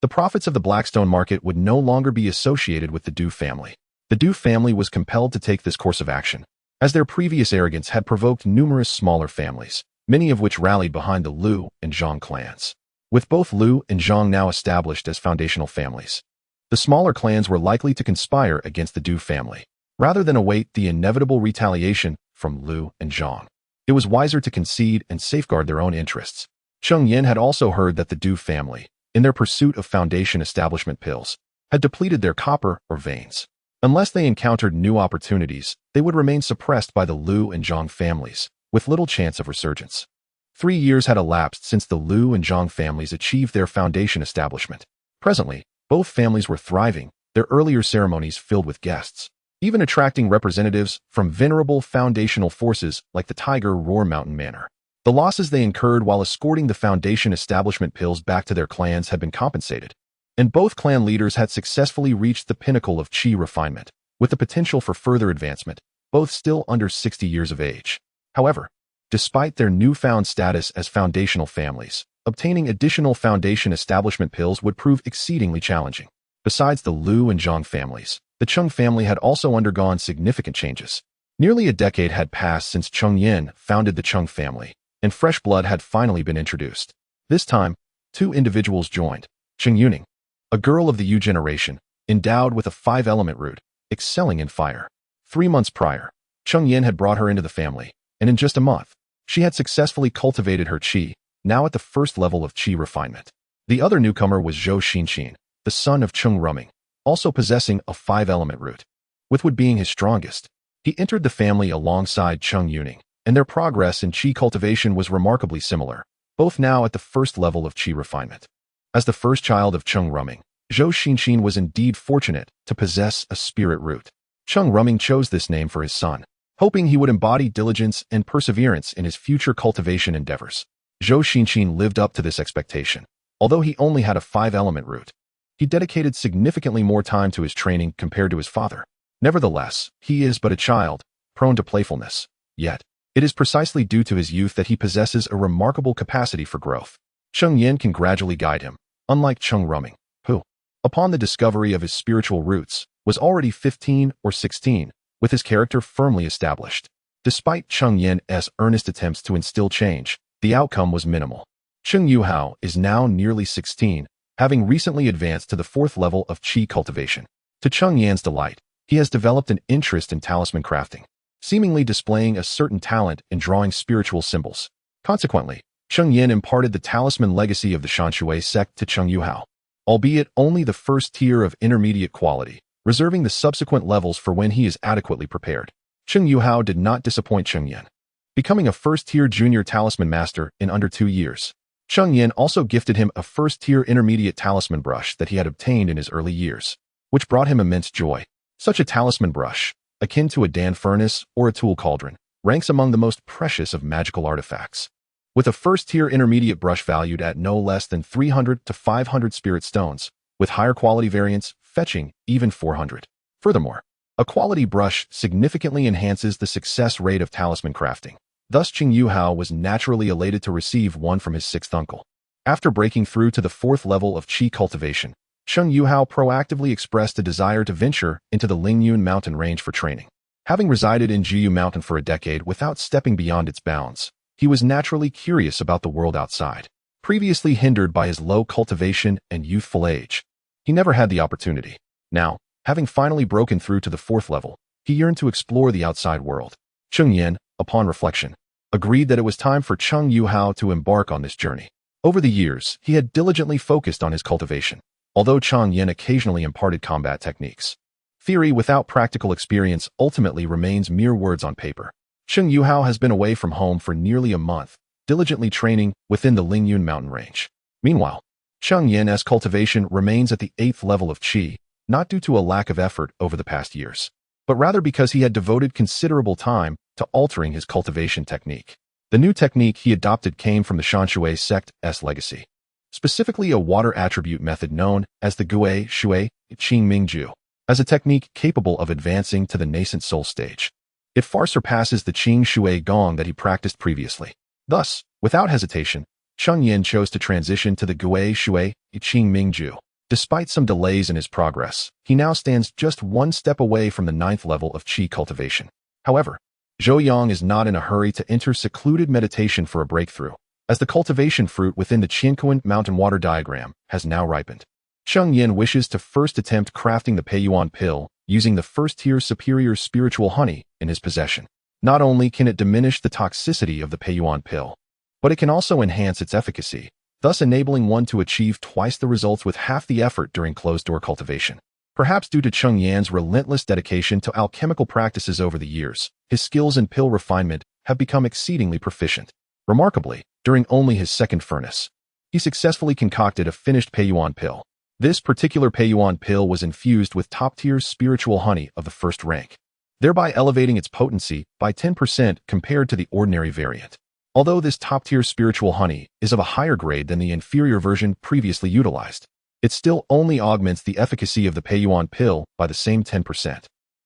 the profits of the Blackstone market would no longer be associated with the Du family. The Du family was compelled to take this course of action, as their previous arrogance had provoked numerous smaller families, many of which rallied behind the Liu and Zhang clans. With both Liu and Zhang now established as foundational families, the smaller clans were likely to conspire against the Du family, rather than await the inevitable retaliation from Liu and Zhang. It was wiser to concede and safeguard their own interests. Cheng Yan had also heard that the Du family, in their pursuit of foundation establishment pills, had depleted their copper or veins. Unless they encountered new opportunities, they would remain suppressed by the Liu and Zhang families, with little chance of resurgence. 3 years had elapsed since the Liu and Zhang families achieved their foundation establishment. Presently, both families were thriving, their earlier ceremonies filled with guests, even attracting representatives from venerable foundational forces like the Tiger Roar Mountain Manor. The losses they incurred while escorting the foundation establishment pills back to their clans had been compensated, and both clan leaders had successfully reached the pinnacle of qi refinement, with the potential for further advancement, both still under 60 years of age. However, despite their newfound status as foundational families, obtaining additional foundation establishment pills would prove exceedingly challenging. Besides the Liu and Zhang families, the Cheng family had also undergone significant changes. Nearly a decade had passed since Cheng Yan founded the Cheng family, and fresh blood had finally been introduced. This time, 2 individuals joined. Cheng Yuning, a girl of the Yu generation, endowed with a 5-element root, excelling in fire. 3 months prior, Cheng Yan had brought her into the family, and in just a month, she had successfully cultivated her qi, now at the 1st level of qi refinement. The other newcomer was Zhou Xinxin, the son of Cheng Ruming, also possessing a 5-element root. With wood being his strongest, he entered the family alongside Cheng Yuning, and their progress in qi cultivation was remarkably similar. both now at the first level of qi refinement. As the first child of Cheng Ruming, Zhou Xinxin was indeed fortunate to possess a spirit root. Cheng Ruming chose this name for his son, hoping he would embody diligence and perseverance in his future cultivation endeavors. Zhou Xinxin lived up to this expectation. Although he only had a 5-element root, he dedicated significantly more time to his training compared to his father. Nevertheless, he is but a child, prone to playfulness. Yet, it is precisely due to his youth that he possesses a remarkable capacity for growth. Cheng Yan can gradually guide him, unlike Cheng Ruming, who, upon the discovery of his spiritual roots, was already 15 or 16, with his character firmly established. Despite Cheng Yan's earnest attempts to instill change, the outcome was minimal. Cheng Yuhao is now nearly 16, having recently advanced to the 4th level of qi cultivation. To Cheng Yan's delight, he has developed an interest in talisman crafting, seemingly displaying a certain talent in drawing spiritual symbols. Consequently, Cheng Yan imparted the talisman legacy of the xianxia sect to Cheng Yuhao, albeit only the first tier of intermediate quality, reserving the subsequent levels for when he is adequately prepared. Cheng Yuhao did not disappoint Cheng Yan, becoming a first-tier junior talisman master in under 2 years. Cheng Yan also gifted him a first-tier intermediate talisman brush that he had obtained in his early years, which brought him immense joy. Such a talisman brush, akin to a Dan furnace or a tool cauldron, ranks among the most precious of magical artifacts. With a first-tier intermediate brush valued at no less than 300 to 500 spirit stones, with higher quality variants fetching even 400. Furthermore, a quality brush significantly enhances the success rate of talisman crafting. Thus, Cheng Yuhao was naturally elated to receive one from his 6th uncle. After breaking through to the 4th level of qi cultivation, Cheng Yuhao proactively expressed a desire to venture into the Lingyun mountain range for training. Having resided in Jiyu Mountain for a decade without stepping beyond its bounds, he was naturally curious about the world outside. Previously hindered by his low cultivation and youthful age, he never had the opportunity. Now, having finally broken through to the 4th level, he yearned to explore the outside world. Cheng Yan, upon reflection, agreed that it was time for Cheng Yuhao to embark on this journey. Over the years, he had diligently focused on his cultivation, although Cheng Yan occasionally imparted combat techniques. Theory without practical experience ultimately remains mere words on paper. Cheng Yuhao has been away from home for nearly a month, diligently training within the Lingyun mountain range. Meanwhile, Cheng Yan's cultivation remains at the 8th level of qi, not due to a lack of effort over the past years, but rather because he had devoted considerable time to altering his cultivation technique. The new technique he adopted came from the xianxia sect's legacy, specifically a water attribute method known as the Gui Shui Qing Mingju, as a technique capable of advancing to the nascent soul stage. It far surpasses the Qing Shui Gong that he practiced previously. Thus, without hesitation, Cheng Yan chose to transition to the Gui Shui Qing Mingju. Despite some delays in his progress, he now stands just 1 step away from the 9th level of qi cultivation. However, Zhou Yang is not in a hurry to enter secluded meditation for a breakthrough, as the cultivation fruit within the Qianquan mountain water diagram has now ripened. Cheng Yan wishes to first attempt crafting the Peiyuan pill using the first-tier superior spiritual honey in his possession. Not only can it diminish the toxicity of the Peiyuan pill, but it can also enhance its efficacy, thus enabling one to achieve twice the results with half the effort during closed-door cultivation. Perhaps due to Cheng Yan's relentless dedication to alchemical practices over the years, his skills in pill refinement have become exceedingly proficient. Remarkably, during only his 2nd furnace, he successfully concocted a finished Peiyuan pill. This particular Peiyuan pill was infused with top-tier spiritual honey of the 1st rank, thereby elevating its potency by 10% compared to the ordinary variant. Although this top-tier spiritual honey is of a higher grade than the inferior version previously utilized, it still only augments the efficacy of the Peiyuan pill by the same 10%.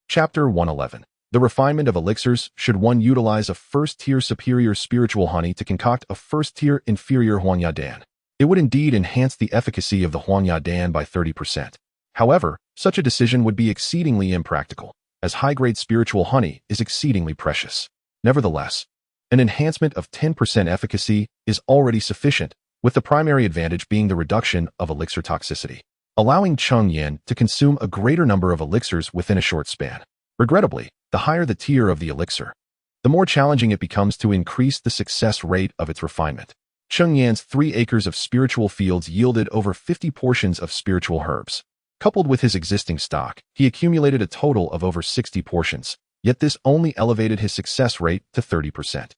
Chapter 111. The refinement of elixirs. Should one utilize a first-tier superior spiritual honey to concoct a first-tier inferior Huangya Dan, it would indeed enhance the efficacy of the Huangya Dan by 30%. However, such a decision would be exceedingly impractical, as high-grade spiritual honey is exceedingly precious. Nevertheless, an enhancement of 10% efficacy is already sufficient, with the primary advantage being the reduction of elixir toxicity, allowing Cheng Yan to consume a greater number of elixirs within a short span. Regrettably, the higher the tier of the elixir, the more challenging it becomes to increase the success rate of its refinement. Cheng Yan's 3 acres of spiritual fields yielded over 50 portions of spiritual herbs. Coupled with his existing stock, he accumulated a total of over 60 portions, yet this only elevated his success rate to 30%.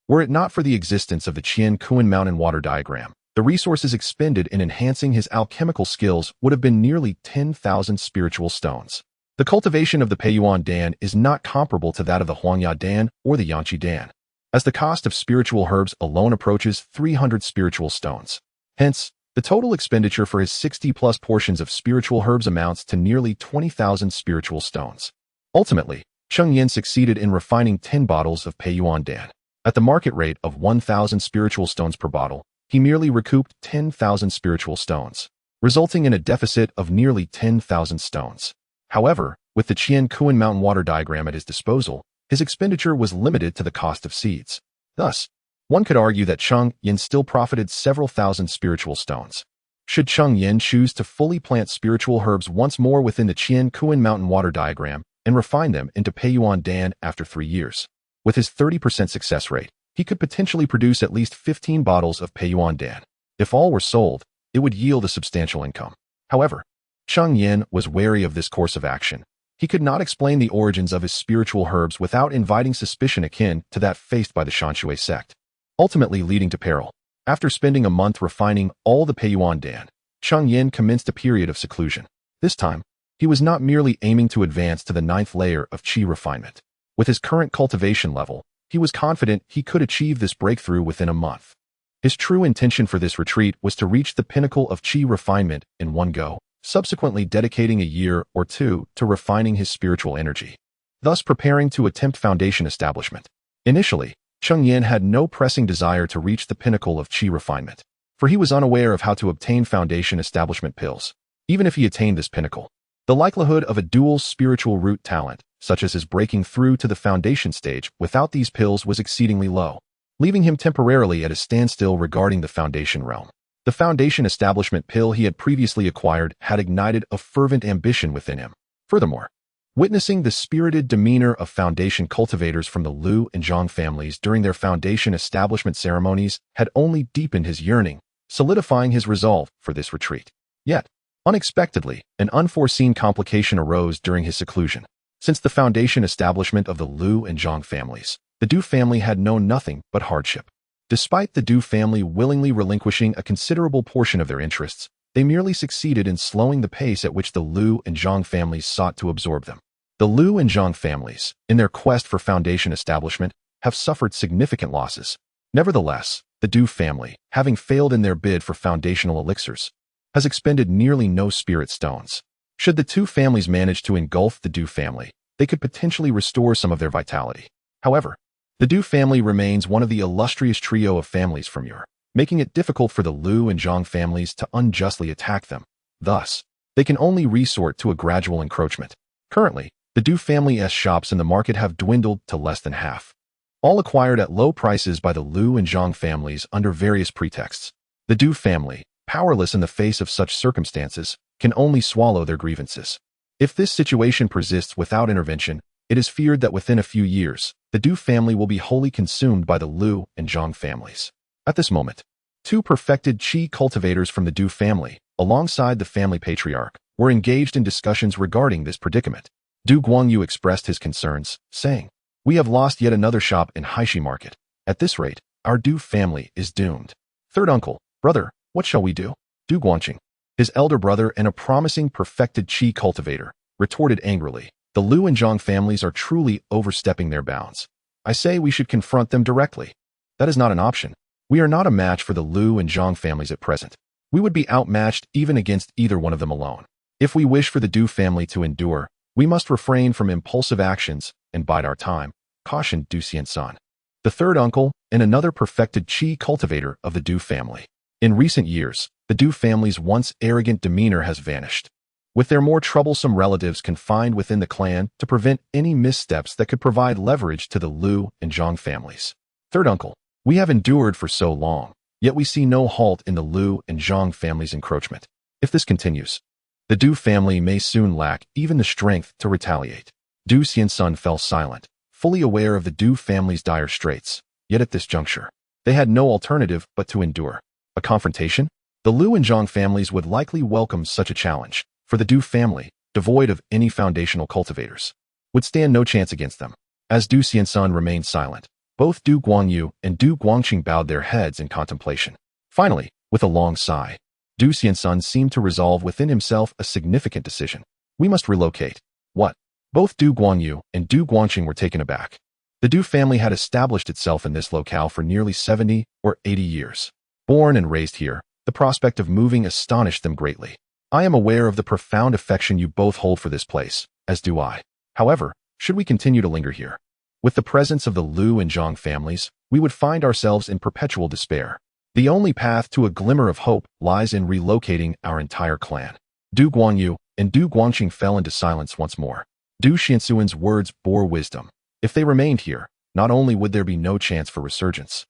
Were it not for the existence of the Qian mountain water diagram, the resources expended in enhancing his alchemical skills would have been nearly 10,000 spiritual stones. The cultivation of the Peiyuan Dan is not comparable to that of the Huangya Dan or the Yanqi Dan, as the cost of spiritual herbs alone approaches 300 spiritual stones. Hence, the total expenditure for his 60-plus portions of spiritual herbs amounts to nearly 20,000 spiritual stones. Ultimately, Cheng Yan succeeded in refining 10 bottles of Peiyuan Dan. At the market rate of 1,000 spiritual stones per bottle, he merely recouped 10,000 spiritual stones, resulting in a deficit of nearly 10,000 stones. However, with the Qian mountain water diagram at his disposal, his expenditure was limited to the cost of seeds. Thus, one could argue that Cheng Yan still profited several thousand spiritual stones. Should Cheng Yan choose to fully plant spiritual herbs once more within the Qian mountain water diagram and refine them into Peiyuan Dan after 3 years, with his 30% success rate, he could potentially produce at least 15 bottles of Peiyuan Dan. If all were sold, it would yield a substantial income. However, Cheng Yan was wary of this course of action. He could not explain the origins of his spiritual herbs without inviting suspicion akin to that faced by the xianxia sect, ultimately leading to peril. After spending a month refining all the Peiyuan Dan, Cheng Yan commenced a period of seclusion. This time, he was not merely aiming to advance to the 9th layer of qi refinement. With his current cultivation level, he was confident he could achieve this breakthrough within a month. His true intention for this retreat was to reach the pinnacle of qi refinement in one go, subsequently dedicating a year or two to refining his spiritual energy, thus preparing to attempt foundation establishment. Initially, Cheng Yan had no pressing desire to reach the pinnacle of qi refinement, for he was unaware of how to obtain foundation establishment pills. Even if he attained this pinnacle, the likelihood of a dual spiritual root talent, such as his breaking through to the foundation stage without these pills, was exceedingly low, leaving him temporarily at a standstill regarding the foundation realm. The foundation establishment pill he had previously acquired had ignited a fervent ambition within him. Furthermore, witnessing the spirited demeanor of foundation cultivators from the Liu and Zhang families during their foundation establishment ceremonies had only deepened his yearning, solidifying his resolve for this retreat. Yet, unexpectedly, an unforeseen complication arose during his seclusion. Since the foundation establishment of the Liu and Zhang families, the Du family had known nothing but hardship. Despite the Du family willingly relinquishing a considerable portion of their interests, they merely succeeded in slowing the pace at which the Liu and Zhang families sought to absorb them. The Liu and Zhang families, in their quest for foundation establishment, have suffered significant losses. Nevertheless, the Du family, having failed in their bid for foundational elixirs, has expended nearly no spirit stones. Should the two families manage to engulf the Du family, they could potentially restore some of their vitality. However, the Du family remains one of the illustrious trio of families from Europe, making it difficult for the Liu and Zhang families to unjustly attack them. Thus, they can only resort to a gradual encroachment. Currently, the Du family's shops in the market have dwindled to less than half, all acquired at low prices by the Liu and Zhang families under various pretexts. The Du family, powerless in the face of such circumstances, can only swallow their grievances. If this situation persists without intervention, it is feared that within a few years, the Du family will be wholly consumed by the Liu and Zhang families. At this moment, 2 perfected qi cultivators from the Du family, alongside the family patriarch, were engaged in discussions regarding this predicament. Du Guangyu expressed his concerns, saying, "We have lost yet another shop in Haishi Market. At this rate, our Du family is doomed." Third uncle, "Brother, what shall we do?" Du Guangqing, his elder brother and a promising perfected qi cultivator, retorted angrily, "The Liu and Zhang families are truly overstepping their bounds. I say we should confront them directly. That is not an option. We are not a match for the Liu and Zhang families at present. We would be outmatched even against either one of them alone. If we wish for the Du family to endure, we must refrain from impulsive actions and bide our time," cautioned Du Xianxia, the third uncle and another perfected qi cultivator of the Du family. In recent years, the Du family's once arrogant demeanor has vanished, with their more troublesome relatives confined within the clan to prevent any missteps that could provide leverage to the Liu and Zhang families. Third uncle, "We have endured for so long, yet we see no halt in the Liu and Zhang families' encroachment. If this continues, the Du family may soon lack even the strength to retaliate." Du Xianxia fell silent, fully aware of the Du family's dire straits, yet at this juncture, they had no alternative but to endure. A confrontation? The Liu and Zhang families would likely welcome such a challenge, for the Du family, devoid of any foundational cultivators, would stand no chance against them. As Du Xianxia remained silent, Both Du Guangyu and Du Guangqing bowed their heads in contemplation. Finally, with a long sigh, Du Xianxun seemed to resolve within himself a significant decision. We must relocate. What? Both Du Guangyu and Du Guangqing were taken aback. The Du family had established itself in this locale for nearly 70 or 80 years. Born and raised here, the prospect of moving astonished them greatly. I am aware of the profound affection you both hold for this place, as do I. However, should we continue to linger here? With the presence of the Liu and Zhang families, we would find ourselves in perpetual despair. The only path to a glimmer of hope lies in relocating our entire clan. Du Guangyu and Du Guangqing fell into silence once more. Du Xianxuan's words bore wisdom. If they remained here, not only would there be no chance for resurgence,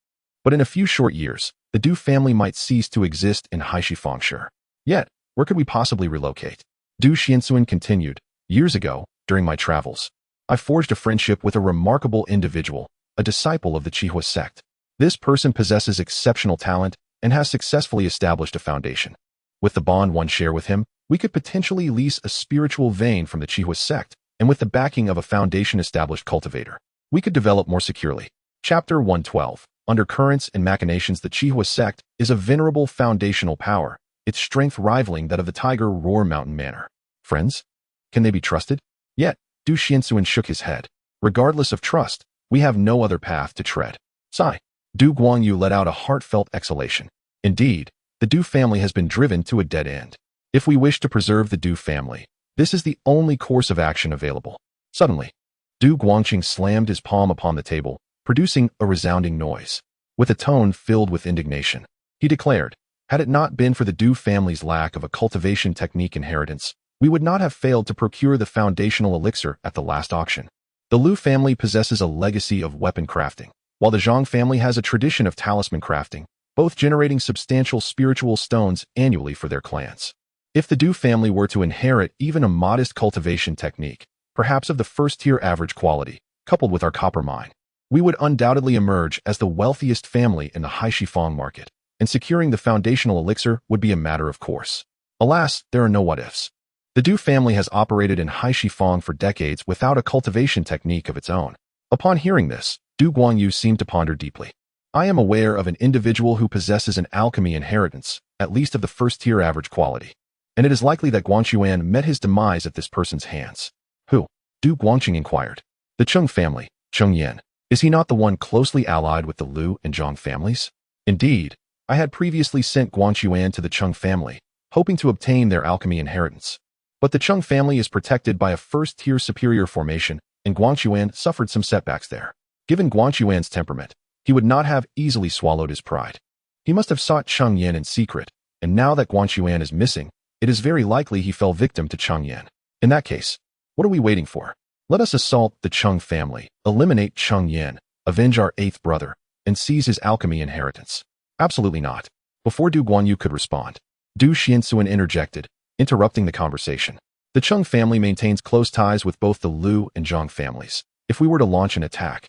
but in a few short years, the Du family might cease to exist in Haishifangshi. Yet, where could we possibly relocate? Du Xianxuan continued. Years ago, during my travels, I forged a friendship with a remarkable individual, a disciple of the Qihua sect. This person possesses exceptional talent and has successfully established a foundation. With the bond one share with him, we could potentially lease a spiritual vein from the Qihua sect, and with the backing of a foundation-established cultivator, we could develop more securely. Chapter 112. Undercurrents and machinations. The Qihua sect is a venerable foundational power, its strength rivaling that of the Tiger Roar Mountain Manor. Friends? Can they be trusted? Yet, Du Xianxuan shook his head. Regardless of trust, we have no other path to tread. Sigh. Du Guangyu let out a heartfelt exhalation. Indeed, the Du family has been driven to a dead end. If we wish to preserve the Du family, this is the only course of action available. Suddenly, Du Guangqing slammed his palm upon the table, producing a resounding noise. With a tone filled with indignation, he declared, had it not been for the Du family's lack of a cultivation technique inheritance, we would not have failed to procure the foundational elixir at the last auction. The Liu family possesses a legacy of weapon crafting, while the Zhang family has a tradition of talisman crafting, both generating substantial spiritual stones annually for their clans. If the Du family were to inherit even a modest cultivation technique, perhaps of the first-tier average quality, coupled with our copper mine, we would undoubtedly emerge as the wealthiest family in the Haishifang market, and securing the foundational elixir would be a matter of course. Alas, there are no what-ifs. The Du family has operated in Haishifang for decades without a cultivation technique of its own. Upon hearing this, Du Guangyu seemed to ponder deeply. I am aware of an individual who possesses an alchemy inheritance, at least of the first-tier average quality, and it is likely that Guangxuan met his demise at this person's hands. Who? Du Guangqing inquired. The Cheng family, Cheng Yan. Is he not the one closely allied with the Liu and Zhang families? Indeed, I had previously sent Guangxuan to the Cheng family, hoping to obtain their alchemy inheritance. But the Cheng family is protected by a first-tier superior formation, and Guangxuan suffered some setbacks there. Given Guangxuan's temperament, he would not have easily swallowed his pride. He must have sought Cheng Yan in secret, and now that Guangxuan is missing, it is very likely he fell victim to Cheng Yan. In that case, what are we waiting for? Let us assault the Cheng family, eliminate Cheng Yan, avenge our eighth brother, and seize his alchemy inheritance. Absolutely not. Before Du Guangyu could respond, Du Xianxuan interjected, interrupting the conversation. The Cheng family maintains close ties with both the Liu and Zhang families. If we were to launch an attack,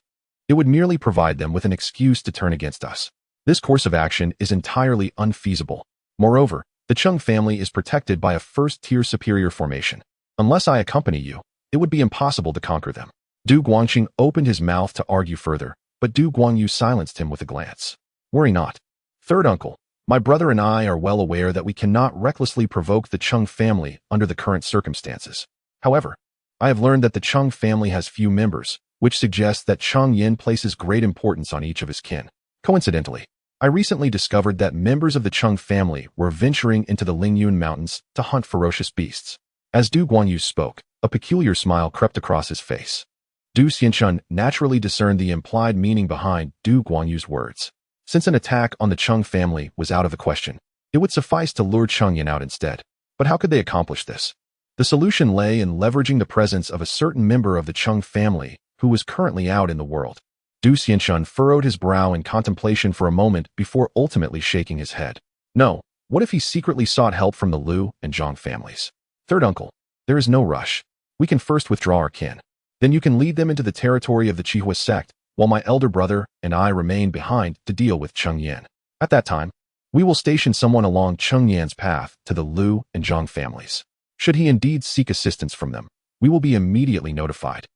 it would merely provide them with an excuse to turn against us. This course of action is entirely unfeasible. Moreover, the Cheng family is protected by a first-tier superior formation. Unless I accompany you, it would be impossible to conquer them. Du Guangqing opened his mouth to argue further, but Du Guangyu silenced him with a glance. Worry not. Third uncle, my brother and I are well aware that we cannot recklessly provoke the Cheng family under the current circumstances. However, I have learned that the Cheng family has few members, which suggests that Cheng Yan places great importance on each of his kin. Coincidentally, I recently discovered that members of the Cheng family were venturing into the Lingyun Mountains to hunt ferocious beasts. As Du Guangyu spoke, a peculiar smile crept across his face. Du Xianxun naturally discerned the implied meaning behind Du Guangyu's words. Since an attack on the Cheng family was out of the question, it would suffice to lure Cheng Yan out instead. But how could they accomplish this? The solution lay in leveraging the presence of a certain member of the Cheng family who was currently out in the world. Du Xianxun furrowed his brow in contemplation for a moment before ultimately shaking his head. No, what if he secretly sought help from the Liu and Zhang families? Third uncle, there is no rush. We can first withdraw our kin. Then you can lead them into the territory of the Qihua sect, while my elder brother and I remain behind to deal with Cheng Yan. At that time, we will station someone along Cheng Yan's path to the Liu and Zhang families. Should he indeed seek assistance from them, we will be immediately notified.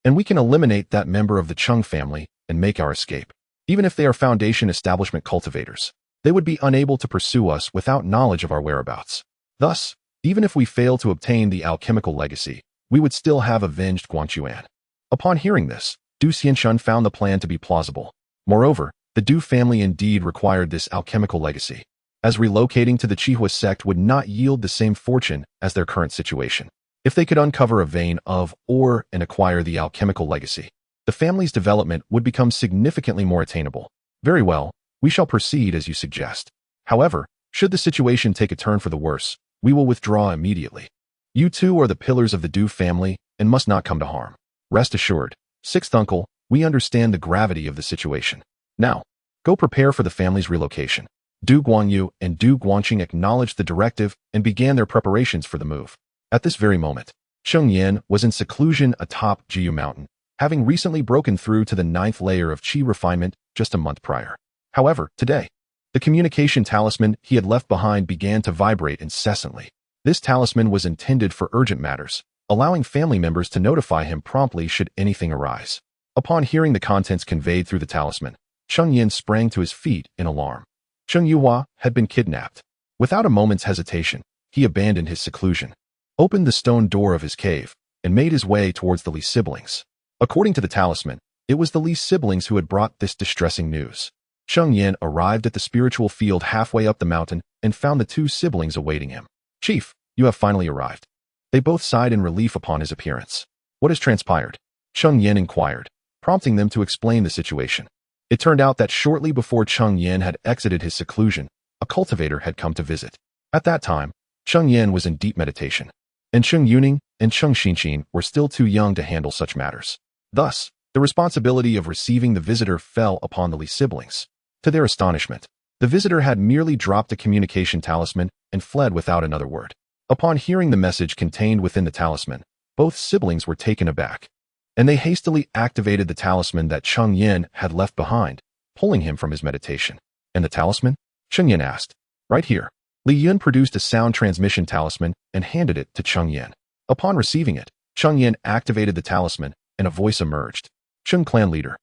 And we can eliminate that member of the Cheng family and make our escape. Even if they are Foundation establishment cultivators, they would be unable to pursue us without knowledge of our whereabouts. Thus, even if we fail to obtain the alchemical legacy, we would still have avenged Guangquan. Upon hearing this, Du Xianxun found the plan to be plausible. Moreover, the Du family indeed required this alchemical legacy, as relocating to the Qihua sect would not yield the same fortune as their current situation. If they could uncover a vein of ore and acquire the alchemical legacy, the family's development would become significantly more attainable. Very well, we shall proceed as you suggest. However, should the situation take a turn for the worse, we will withdraw immediately. You two are the pillars of the Du family and must not come to harm. Rest assured, sixth uncle, we understand the gravity of the situation. Now, go prepare for the family's relocation. Du Guanyu and Du Guangqing acknowledged the directive and began their preparations for the move. At this very moment, Cheng Yan was in seclusion atop Jiyu Mountain, having recently broken through to the 9th layer of Qi refinement just a month prior. However, today, the communication talisman he had left behind began to vibrate incessantly. This talisman was intended for urgent matters, allowing family members to notify him promptly should anything arise. Upon hearing the contents conveyed through the talisman, Cheng Yan sprang to his feet in alarm. Cheng Yuhua had been kidnapped. Without a moment's hesitation, he abandoned his seclusion, opened the stone door of his cave, and made his way towards the Li siblings. According to the talisman, it was the Li siblings who had brought this distressing news. Cheng Yan arrived at the spiritual field halfway up the mountain and found the two siblings awaiting him. Chief, you have finally arrived. They both sighed in relief upon his appearance. What has transpired? Cheng Yan inquired, prompting them to explain the situation. It turned out that shortly before Cheng Yan had exited his seclusion, a cultivator had come to visit. At that time, Cheng Yan was in deep meditation, and Cheng Yuning and Cheng Xinqin were still too young to handle such matters. Thus, the responsibility of receiving the visitor fell upon the Li siblings. To their astonishment, the visitor had merely dropped a communication talisman and fled without another word. Upon hearing the message contained within the talisman, both siblings were taken aback, and they hastily activated the talisman that Cheng Yan had left behind, pulling him from his meditation. And the talisman? Cheng Yan asked. Right here. Li Yun produced a sound transmission talisman and handed it to Cheng Yan. Upon receiving it, Cheng Yan activated the talisman, and a voice emerged. Cheng clan leader,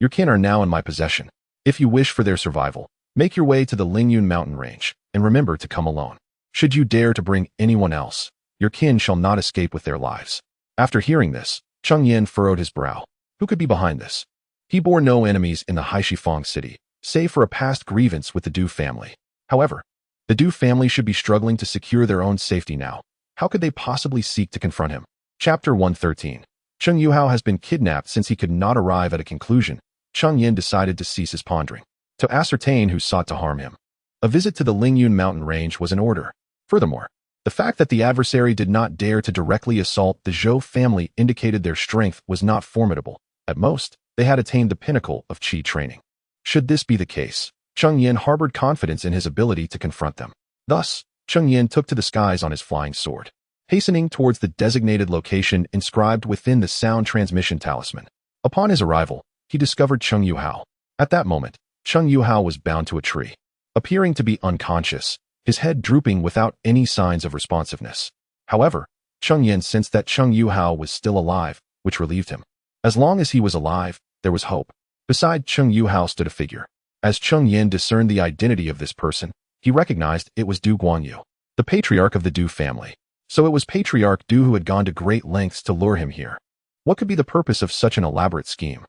your kin are now in my possession. If you wish for their survival, make your way to the Lingyun mountain range, and remember to come alone. Should you dare to bring anyone else, your kin shall not escape with their lives. After hearing this, Cheng Yan furrowed his brow. Who could be behind this? He bore no enemies in the Haishifang city, save for a past grievance with the Du family. However, the Du family should be struggling to secure their own safety now. How could they possibly seek to confront him? Chapter 113. Cheng Yuhao has been kidnapped. Since he could not arrive at a conclusion, Cheng Yan decided to cease his pondering, to ascertain who sought to harm him. A visit to the Lingyun mountain range was in order. Furthermore, the fact that the adversary did not dare to directly assault the Zhou family indicated their strength was not formidable. At most, they had attained the pinnacle of Qi training. Should this be the case, Cheng Yan harbored confidence in his ability to confront them. Thus, Cheng Yan took to the skies on his flying sword, hastening towards the designated location inscribed within the sound transmission talisman. Upon his arrival, he discovered Cheng Yuhao. At that moment, Cheng Yuhao was bound to a tree, appearing to be unconscious, his head drooping without any signs of responsiveness. However, Cheng Yan sensed that Cheng Yuhao was still alive, which relieved him. As long as he was alive, there was hope. Beside Cheng Yuhao stood a figure. As Cheng Yan discerned the identity of this person, he recognized it was Du Guanyu, the patriarch of the Du family. So it was Patriarch Du who had gone to great lengths to lure him here. What could be the purpose of such an elaborate scheme?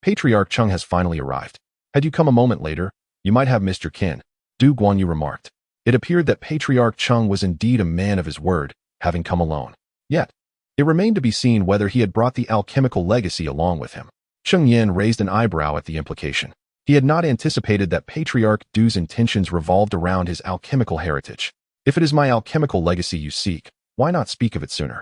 Patriarch Cheng has finally arrived. Had you come a moment later, you might have missed your kin, Du Guanyu remarked. It appeared that Patriarch Cheng was indeed a man of his word, having come alone. Yet, it remained to be seen whether he had brought the alchemical legacy along with him. Cheng Yan raised an eyebrow at the implication. He had not anticipated that Patriarch Du's intentions revolved around his alchemical heritage. If it is my alchemical legacy you seek, why not speak of it sooner?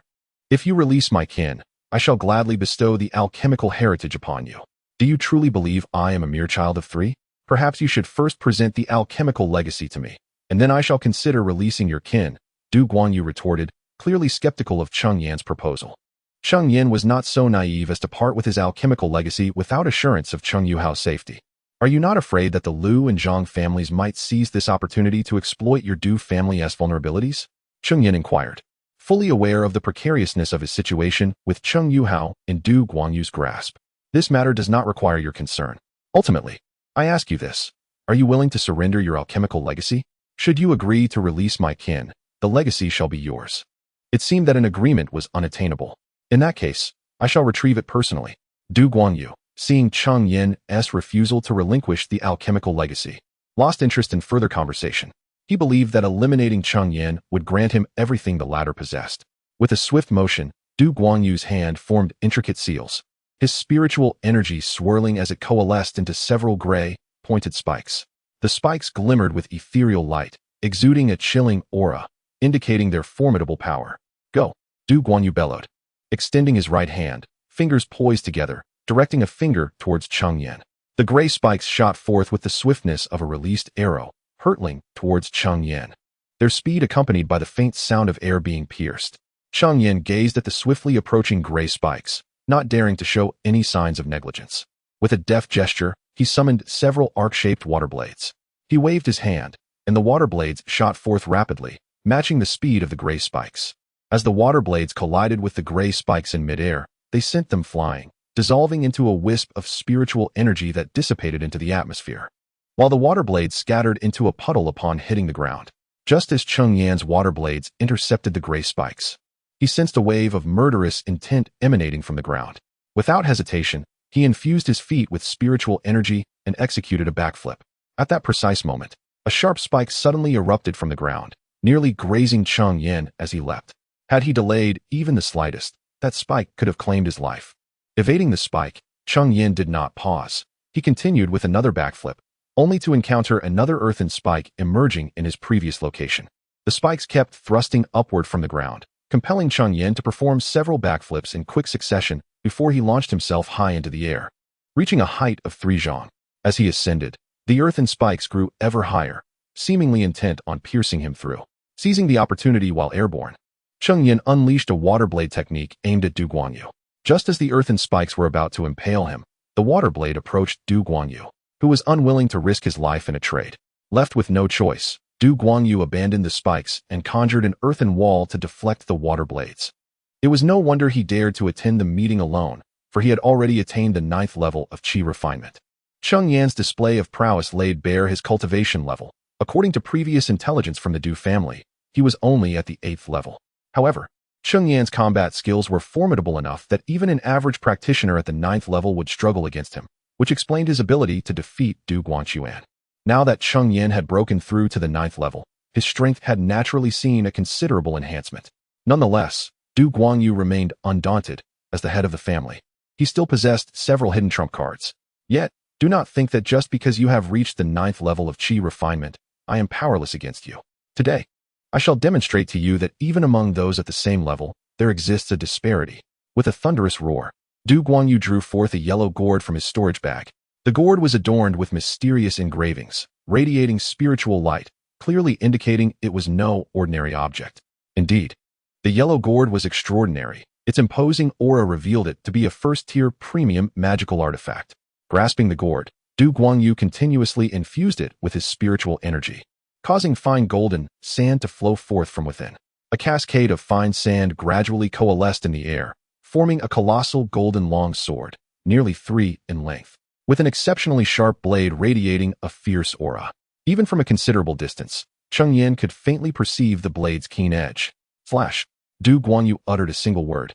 If you release my kin, I shall gladly bestow the alchemical heritage upon you. Do you truly believe I am a mere child of 3? Perhaps you should first present the alchemical legacy to me, and then I shall consider releasing your kin, Du Guanyu retorted, clearly skeptical of Cheng Yan's proposal. Cheng Yan was not so naive as to part with his alchemical legacy without assurance of Cheng Yuhao's safety. Are you not afraid that the Liu and Zhang families might seize this opportunity to exploit your Du family's vulnerabilities? Cheng Yan inquired, fully aware of the precariousness of his situation with Cheng Yuhao in Du Guanyu's grasp. This matter does not require your concern. Ultimately, I ask you this. Are you willing to surrender your alchemical legacy? Should you agree to release my kin, the legacy shall be yours. It seemed that an agreement was unattainable. In that case, I shall retrieve it personally. Du Guanyu, seeing Cheng Yan's refusal to relinquish the alchemical legacy, lost interest in further conversation. He believed that eliminating Cheng Yan would grant him everything the latter possessed. With a swift motion, Du Guanyu's hand formed intricate seals, his spiritual energy swirling as it coalesced into several gray, pointed spikes. The spikes glimmered with ethereal light, exuding a chilling aura, indicating their formidable power. Go, Du Guanyu bellowed, extending his right hand, fingers poised together, directing a finger towards Cheng Yan. The gray spikes shot forth with the swiftness of a released arrow, hurtling towards Cheng Yan, their speed accompanied by the faint sound of air being pierced. Cheng Yan gazed at the swiftly approaching gray spikes, not daring to show any signs of negligence. With a deft gesture, he summoned several arc-shaped water blades. He waved his hand, and the water blades shot forth rapidly, matching the speed of the gray spikes. As the water blades collided with the gray spikes in midair, they sent them flying, dissolving into a wisp of spiritual energy that dissipated into the atmosphere, while the water blades scattered into a puddle upon hitting the ground. Just as Cheng Yan's water blades intercepted the gray spikes, he sensed a wave of murderous intent emanating from the ground. Without hesitation, he infused his feet with spiritual energy and executed a backflip. At that precise moment, a sharp spike suddenly erupted from the ground, nearly grazing Cheng Yan as he leapt. Had he delayed even the slightest, that spike could have claimed his life. Evading the spike, Cheng Yan did not pause. He continued with another backflip, only to encounter another earthen spike emerging in his previous location. The spikes kept thrusting upward from the ground, compelling Cheng Yan to perform several backflips in quick succession before he launched himself high into the air, reaching a height of 3 zhang. As he ascended, the earthen spikes grew ever higher, seemingly intent on piercing him through. Seizing the opportunity while airborne, Cheng Yan unleashed a water blade technique aimed at Du Guanyu. Just as the earthen spikes were about to impale him, the water blade approached Du Guanyu, who was unwilling to risk his life in a trade. Left with no choice, Du Guanyu abandoned the spikes and conjured an earthen wall to deflect the water blades. It was no wonder he dared to attend the meeting alone, for he had already attained the 9th level of qi refinement. Cheng Yan's display of prowess laid bare his cultivation level. According to previous intelligence from the Du family, he was only at the 8th level. However, Cheng Yan's combat skills were formidable enough that even an average practitioner at the 9th level would struggle against him, which explained his ability to defeat Du Guanchuan. Now that Cheng Yan had broken through to the 9th level, his strength had naturally seen a considerable enhancement. Nonetheless, Du Guanyu remained undaunted as the head of the family. He still possessed several hidden trump cards. Yet, do not think that just because you have reached the 9th level of qi refinement, I am powerless against you. Today, I shall demonstrate to you that even among those at the same level, there exists a disparity. With a thunderous roar, Du Guanyu drew forth a yellow gourd from his storage bag. The gourd was adorned with mysterious engravings, radiating spiritual light, clearly indicating it was no ordinary object. Indeed, the yellow gourd was extraordinary. Its imposing aura revealed it to be a first-tier premium magical artifact. Grasping the gourd, Du Guanyu continuously infused it with his spiritual energy, causing fine golden sand to flow forth from within. A cascade of fine sand gradually coalesced in the air, forming a colossal golden long sword, nearly 3 in length, with an exceptionally sharp blade radiating a fierce aura. Even from a considerable distance, Cheng Yan could faintly perceive the blade's keen edge. Flash! Du Guanyu uttered a single word,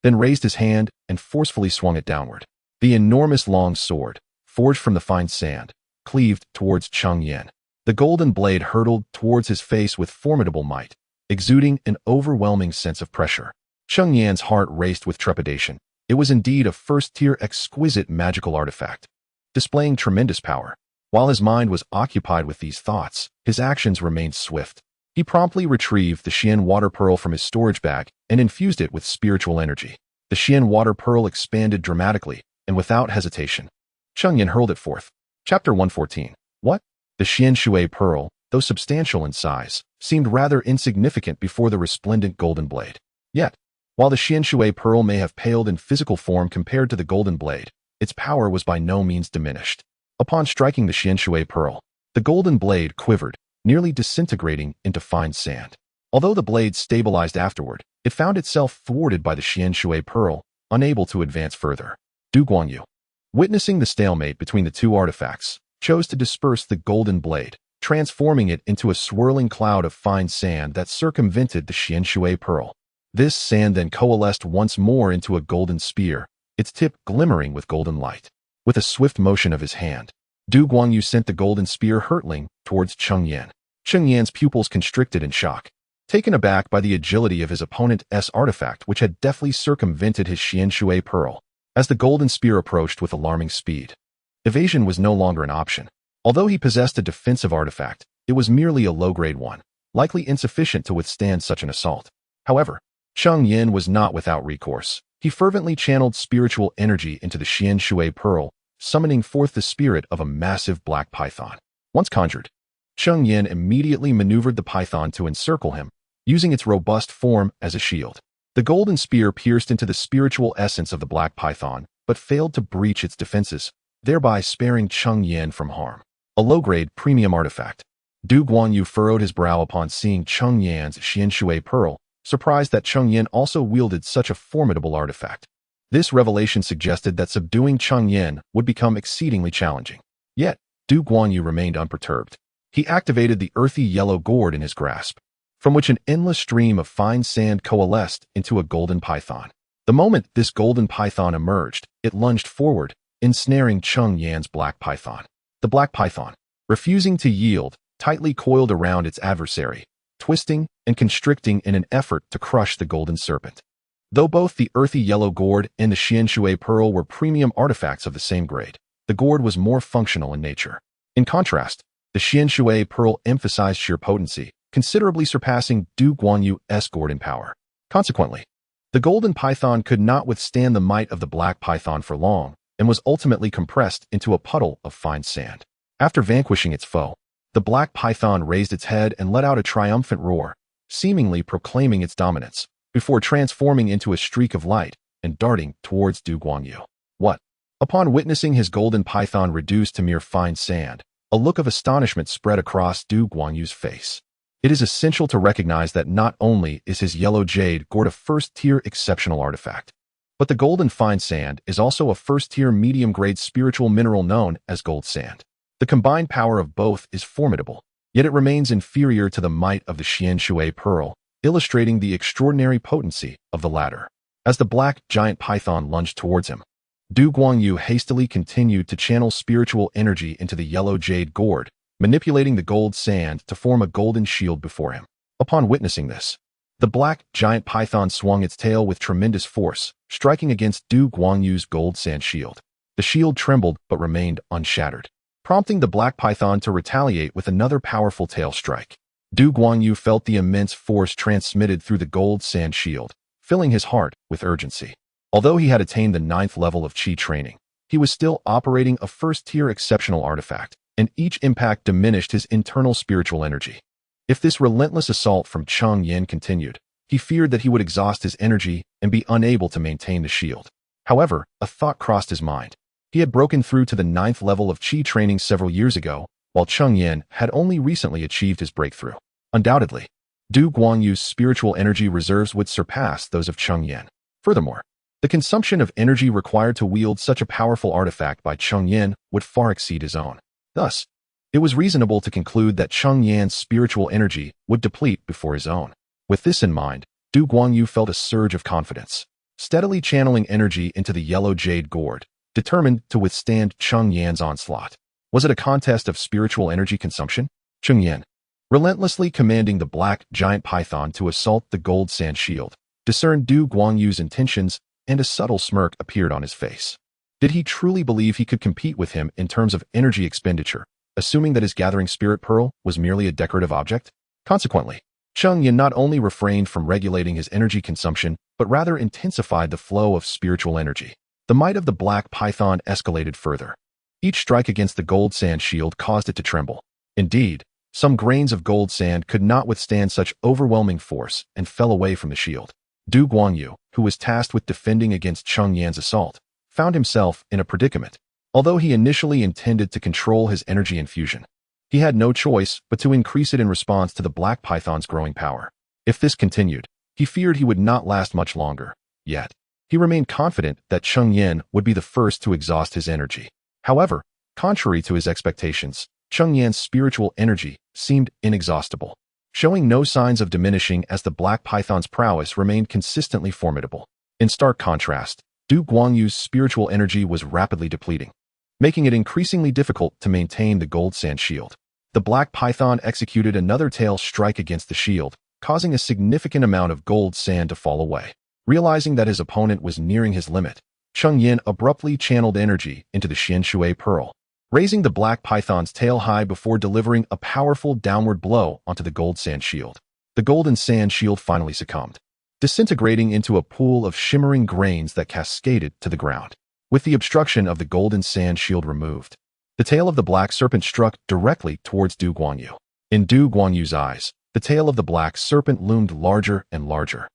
then raised his hand and forcefully swung it downward. The enormous long sword, forged from the fine sand, cleaved towards Cheng Yan. The golden blade hurtled towards his face with formidable might, exuding an overwhelming sense of pressure. Cheng Yan's heart raced with trepidation. It was indeed a first-tier exquisite magical artifact, displaying tremendous power. While his mind was occupied with these thoughts, his actions remained swift. He promptly retrieved the Xian water pearl from his storage bag and infused it with spiritual energy. The Xian water pearl expanded dramatically, and without hesitation, Cheng Yan hurled it forth. Chapter 114. What? The xianxia pearl, though substantial in size, seemed rather insignificant before the resplendent golden blade. Yet, while the xianxia pearl may have paled in physical form compared to the golden blade, its power was by no means diminished. Upon striking the xianxia pearl, the golden blade quivered, nearly disintegrating into fine sand. Although the blade stabilized afterward, it found itself thwarted by the xianxia pearl, unable to advance further. Du Guanyu, Witnessing the stalemate between the two artifacts, chose to disperse the golden blade, transforming it into a swirling cloud of fine sand that circumvented the xianxia pearl. This sand then coalesced once more into a golden spear, its tip glimmering with golden light. With a swift motion of his hand, Du Guangyu sent the golden spear hurtling towards Cheng Yan. Cheng Yan's pupils constricted in shock, taken aback by the agility of his opponent's artifact, which had deftly circumvented his xianxia pearl. As the golden spear approached with alarming speed, evasion was no longer an option. Although he possessed a defensive artifact, it was merely a low-grade one, likely insufficient to withstand such an assault. However, Cheng Yan was not without recourse. He fervently channeled spiritual energy into the xianxia pearl, summoning forth the spirit of a massive black python. Once conjured, Cheng Yan immediately maneuvered the python to encircle him, using its robust form as a shield. The golden spear pierced into the spiritual essence of the black python, but failed to breach its defenses, thereby sparing Cheng Yan from harm. A low-grade premium artifact. Du Guangyu furrowed his brow upon seeing Cheng Yan's xianxia pearl, surprised that Cheng Yan also wielded such a formidable artifact. This revelation suggested that subduing Cheng Yan would become exceedingly challenging. Yet, Du Guangyu remained unperturbed. He activated the earthy yellow gourd in his grasp, from which an endless stream of fine sand coalesced into a golden python. The moment this golden python emerged, it lunged forward, ensnaring Cheng Yan's black python. The black python, refusing to yield, tightly coiled around its adversary, twisting and constricting in an effort to crush the golden serpent. Though both the earthy yellow gourd and the xianxia pearl were premium artifacts of the same grade, the gourd was more functional in nature. In contrast, the xianxia pearl emphasized sheer potency, considerably surpassing Du Guanyu's gourd in power. Consequently, the golden python could not withstand the might of the black python for long, and was ultimately compressed into a puddle of fine sand. After vanquishing its foe, the black python raised its head and let out a triumphant roar, seemingly proclaiming its dominance, before transforming into a streak of light and darting towards Du Guangyu. What? Upon witnessing his golden python reduced to mere fine sand, a look of astonishment spread across Du Guanyu's face. It is essential to recognize that not only is his yellow jade gourd a first-tier exceptional artifact, but the golden fine sand is also a first-tier medium-grade spiritual mineral known as gold sand. The combined power of both is formidable, yet it remains inferior to the might of the xianxia pearl, illustrating the extraordinary potency of the latter. As the black giant python lunged towards him, Du Guangyu hastily continued to channel spiritual energy into the yellow jade gourd, manipulating the gold sand to form a golden shield before him. Upon witnessing this, the black giant python swung its tail with tremendous force, striking against Du Guanyu's gold sand shield. The shield trembled but remained unshattered, prompting the black python to retaliate with another powerful tail strike. Du Guangyu felt the immense force transmitted through the gold sand shield, filling his heart with urgency. Although he had attained the 9th level of Qi training, he was still operating a first-tier exceptional artifact, and each impact diminished his internal spiritual energy. If this relentless assault from Cheng Yan continued, he feared that he would exhaust his energy and be unable to maintain the shield. However, a thought crossed his mind. He had broken through to the 9th level of Qi training several years ago, while Cheng Yan had only recently achieved his breakthrough. Undoubtedly, Du Guanyu's spiritual energy reserves would surpass those of Cheng Yan. Furthermore, the consumption of energy required to wield such a powerful artifact by Cheng Yan would far exceed his own. Thus, it was reasonable to conclude that Cheng Yan's spiritual energy would deplete before his own. With this in mind, Du Guangyu felt a surge of confidence, steadily channeling energy into the yellow jade gourd, determined to withstand Cheng Yan's onslaught. Was it a contest of spiritual energy consumption? Cheng Yan, relentlessly commanding the black giant python to assault the gold sand shield, discerned Du Guanyu's intentions, and a subtle smirk appeared on his face. Did he truly believe he could compete with him in terms of energy expenditure, assuming that his gathering spirit pearl was merely a decorative object? Consequently, Cheng Yan not only refrained from regulating his energy consumption, but rather intensified the flow of spiritual energy. The might of the black python escalated further. Each strike against the gold sand shield caused it to tremble. Indeed, some grains of gold sand could not withstand such overwhelming force and fell away from the shield. Du Guangyu, who was tasked with defending against Cheng Yan's assault, found himself in a predicament. Although he initially intended to control his energy infusion, he had no choice but to increase it in response to the black python's growing power. If this continued, he feared he would not last much longer. Yet, He remained confident that Cheng Yan would be the first to exhaust his energy. However, contrary to his expectations, Cheng Yan's spiritual energy seemed inexhaustible, showing no signs of diminishing as the Black Python's prowess remained consistently formidable. In stark contrast, Du Guangyu's spiritual energy was rapidly depleting, making it increasingly difficult to maintain the gold sand shield. The Black Python executed another tail strike against the shield, causing a significant amount of gold sand to fall away. Realizing that his opponent was nearing his limit, Cheng Yan abruptly channeled energy into the xianxia pearl, raising the Black Python's tail high before delivering a powerful downward blow onto the gold sand shield. The golden sand shield finally succumbed, disintegrating into a pool of shimmering grains that cascaded to the ground. With the obstruction of the golden sand shield removed, the tail of the black serpent struck directly towards Du Guanyu. In Du Guanyu's eyes, the tail of the black serpent loomed larger and larger,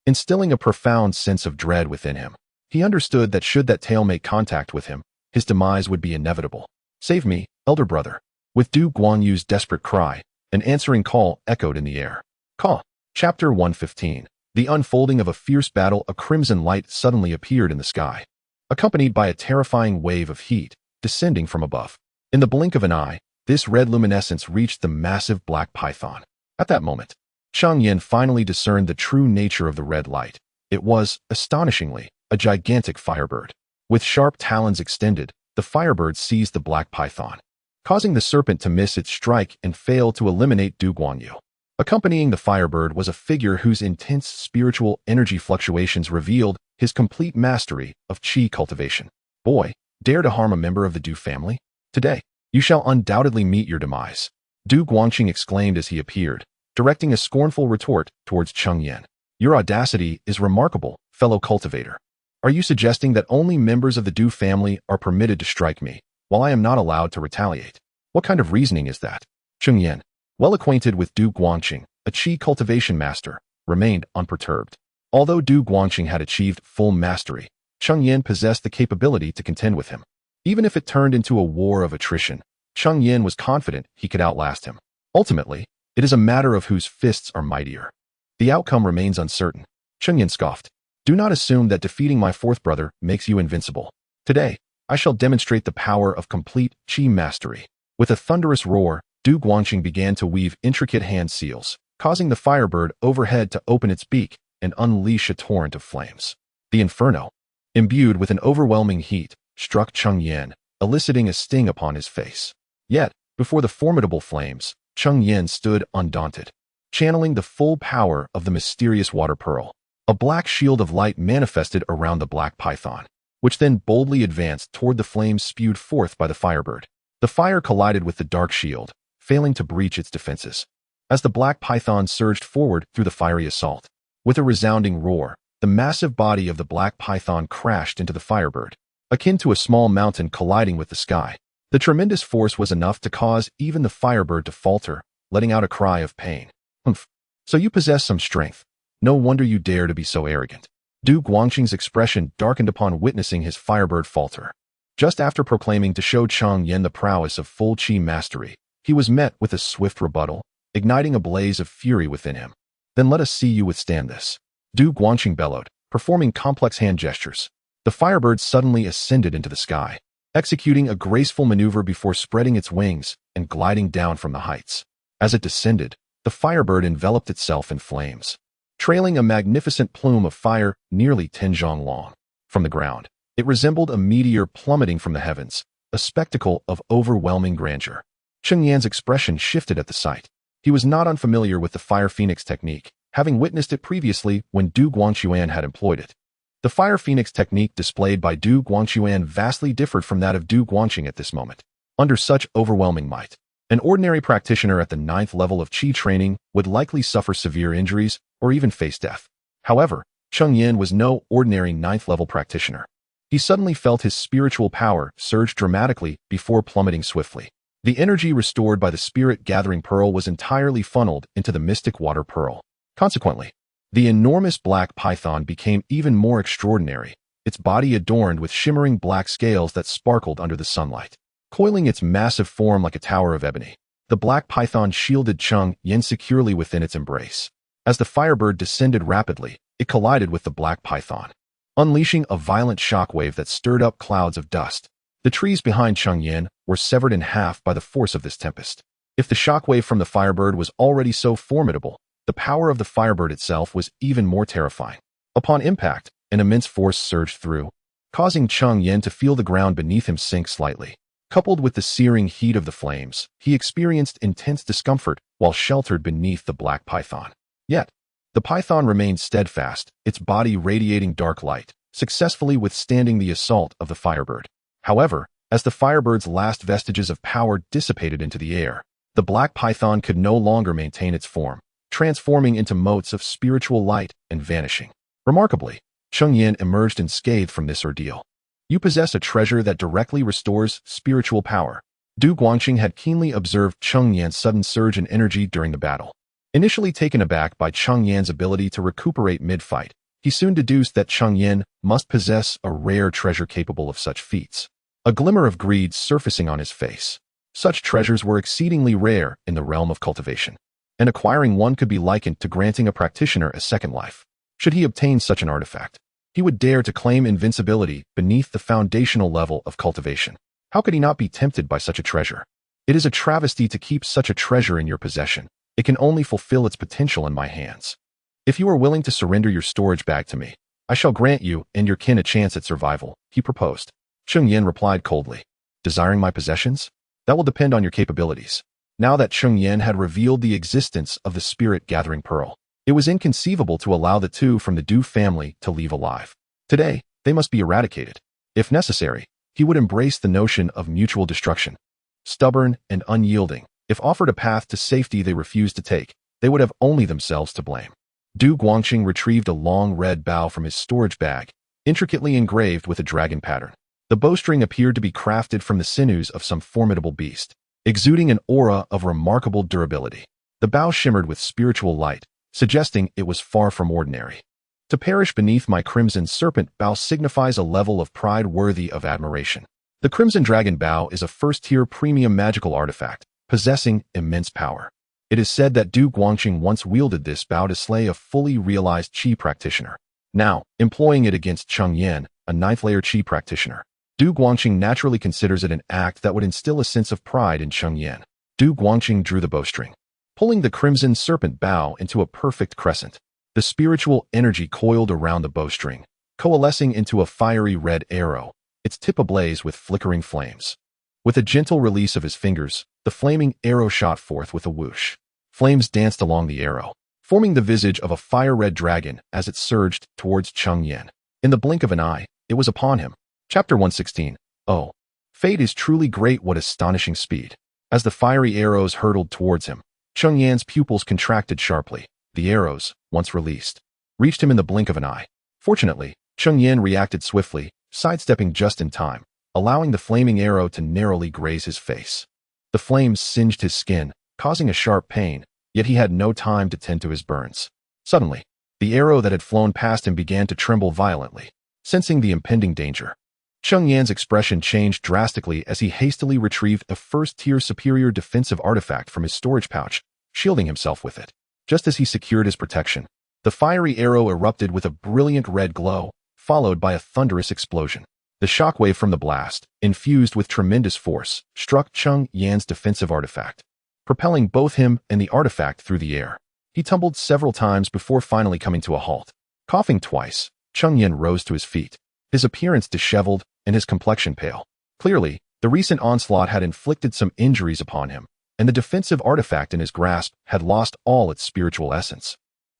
instilling a profound sense of dread within him. He understood that should that tail make contact with him, his demise would be inevitable. "Save me, elder brother." With Du Guanyu's desperate cry, an answering call echoed in the air. Ka. Chapter 115. The unfolding of a fierce battle. A crimson light suddenly appeared in the sky, accompanied by a terrifying wave of heat descending from above. In the blink of an eye, this red luminescence reached the massive black python. At that moment, Cheng Yan finally discerned the true nature of the red light. It was, astonishingly, a gigantic firebird. With sharp talons extended, the firebird seized the black python, causing the serpent to miss its strike and fail to eliminate Du Guanyu. Accompanying the firebird was a figure whose intense spiritual energy fluctuations revealed his complete mastery of qi cultivation. "Boy, dare to harm a member of the Du family? Today, you shall undoubtedly meet your demise," Du Guangqing exclaimed as he appeared, directing a scornful retort towards Cheng Yan. "Your audacity is remarkable, fellow cultivator. Are you suggesting that only members of the Du family are permitted to strike me, while I am not allowed to retaliate? What kind of reasoning is that?" Cheng Yan, well acquainted with Du Guangqing, a qi cultivation master, remained unperturbed. Although Du Guangqing had achieved full mastery, Cheng Yan possessed the capability to contend with him. Even if it turned into a war of attrition, Cheng Yan was confident he could outlast him. Ultimately, it is a matter of whose fists are mightier. The outcome remains uncertain. Cheng Yan scoffed. "Do not assume that defeating my fourth brother makes you invincible. Today, I shall demonstrate the power of complete qi mastery." With a thunderous roar, Du Guangqing began to weave intricate hand seals, causing the firebird overhead to open its beak and unleash a torrent of flames. The inferno, imbued with an overwhelming heat, struck Cheng Yan, eliciting a sting upon his face. Yet, before the formidable flames, Cheng Yan stood undaunted, channeling the full power of the mysterious water pearl. A black shield of light manifested around the black python, which then boldly advanced toward the flames spewed forth by the firebird. The fire collided with the dark shield, failing to breach its defenses. As the black python surged forward through the fiery assault, with a resounding roar, the massive body of the black python crashed into the firebird, akin to a small mountain colliding with the sky. The tremendous force was enough to cause even the firebird to falter, letting out a cry of pain. "Humph. So you possess some strength. No wonder you dare to be so arrogant." Du Guangqing's expression darkened upon witnessing his firebird falter. Just after proclaiming to show Cheng Yan the prowess of full qi mastery, he was met with a swift rebuttal, igniting a blaze of fury within him. "Then let us see you withstand this." Du Guangqing bellowed, performing complex hand gestures. The firebird suddenly ascended into the sky, executing a graceful maneuver before spreading its wings and gliding down from the heights. As it descended, the firebird enveloped itself in flames, trailing a magnificent plume of fire nearly 10 zhang long. From the ground, it resembled a meteor plummeting from the heavens, a spectacle of overwhelming grandeur. Cheng Yan's expression shifted at the sight. He was not unfamiliar with the Fire Phoenix technique, having witnessed it previously when Du Guangquan had employed it. The Fire Phoenix technique displayed by Du Guangquan vastly differed from that of Du Guangqing at this moment. Under such overwhelming might, an ordinary practitioner at the 9th level of Qi training would likely suffer severe injuries or even face death. However, Cheng Yan was no ordinary 9th level practitioner. He suddenly felt his spiritual power surge dramatically before plummeting swiftly. The energy restored by the spirit-gathering pearl was entirely funneled into the mystic water pearl. Consequently, the enormous black python became even more extraordinary, its body adorned with shimmering black scales that sparkled under the sunlight. Coiling its massive form like a tower of ebony, the black python shielded Cheng Yan securely within its embrace. As the firebird descended rapidly, it collided with the black python, unleashing a violent shockwave that stirred up clouds of dust. The trees behind Cheng Yan were severed in half by the force of this tempest. If the shockwave from the firebird was already so formidable, the power of the firebird itself was even more terrifying. Upon impact, an immense force surged through, causing Cheng Yan to feel the ground beneath him sink slightly. Coupled with the searing heat of the flames, he experienced intense discomfort while sheltered beneath the black python. Yet, the python remained steadfast, its body radiating dark light, successfully withstanding the assault of the firebird. However, as the firebird's last vestiges of power dissipated into the air, the black python could no longer maintain its form, transforming into motes of spiritual light and vanishing. Remarkably, Cheng Yan emerged unscathed from this ordeal. You possess a treasure that directly restores spiritual power. Du Guangqing had keenly observed Cheng Yan's sudden surge in energy during the battle. Initially taken aback by Cheng Yan's ability to recuperate mid-fight, he soon deduced that Cheng Yan must possess a rare treasure capable of such feats. A glimmer of greed surfacing on his face. Such treasures were exceedingly rare in the realm of cultivation, and acquiring one could be likened to granting a practitioner a second life. Should he obtain such an artifact, he would dare to claim invincibility beneath the foundational level of cultivation. How could he not be tempted by such a treasure? It is a travesty to keep such a treasure in your possession. It can only fulfill its potential in my hands. If you are willing to surrender your storage bag to me, I shall grant you and your kin a chance at survival, he proposed. Cheng Yan replied coldly. Desiring my possessions? That will depend on your capabilities. Now that Cheng Yan had revealed the existence of the spirit-gathering pearl, it was inconceivable to allow the two from the Du family to leave alive. Today, they must be eradicated. If necessary, he would embrace the notion of mutual destruction. Stubborn and unyielding, if offered a path to safety they refused to take, they would have only themselves to blame. Du Guangqing retrieved a long red bow from his storage bag, intricately engraved with a dragon pattern. The bowstring appeared to be crafted from the sinews of some formidable beast, exuding an aura of remarkable durability. The bow shimmered with spiritual light, suggesting it was far from ordinary. To perish beneath my crimson serpent bow signifies a level of pride worthy of admiration. The Crimson Dragon Bow is a first-tier premium magical artifact, possessing immense power. It is said that Du Guangqing once wielded this bow to slay a fully realized Qi practitioner. Now, employing it against Cheng Yan, a ninth-layer Qi practitioner, Du Guangqing naturally considers it an act that would instill a sense of pride in Cheng Yan. Du Guangqing drew the bowstring, pulling the Crimson Serpent bow into a perfect crescent. The spiritual energy coiled around the bowstring, coalescing into a fiery red arrow, its tip ablaze with flickering flames. With a gentle release of his fingers, the flaming arrow shot forth with a whoosh. Flames danced along the arrow, forming the visage of a fire-red dragon as it surged towards Cheng Yan. In the blink of an eye, it was upon him. Chapter 116. Oh, fate is truly great, what astonishing speed. As the fiery arrows hurtled towards him, Cheng Yan's pupils contracted sharply. The arrows, once released, reached him in the blink of an eye. Fortunately, Cheng Yan reacted swiftly, sidestepping just in time, allowing the flaming arrow to narrowly graze his face. The flames singed his skin, causing a sharp pain, yet he had no time to tend to his burns. Suddenly, the arrow that had flown past him began to tremble violently, sensing the impending danger. Cheng Yan's expression changed drastically as he hastily retrieved a first-tier superior defensive artifact from his storage pouch, shielding himself with it. Just as he secured his protection, the fiery arrow erupted with a brilliant red glow, followed by a thunderous explosion. The shockwave from the blast, infused with tremendous force, struck Cheng Yan's defensive artifact, propelling both him and the artifact through the air. He tumbled several times before finally coming to a halt. Coughing twice, Cheng Yan rose to his feet, his appearance disheveled and his complexion pale. Clearly, the recent onslaught had inflicted some injuries upon him, and the defensive artifact in his grasp had lost all its spiritual essence,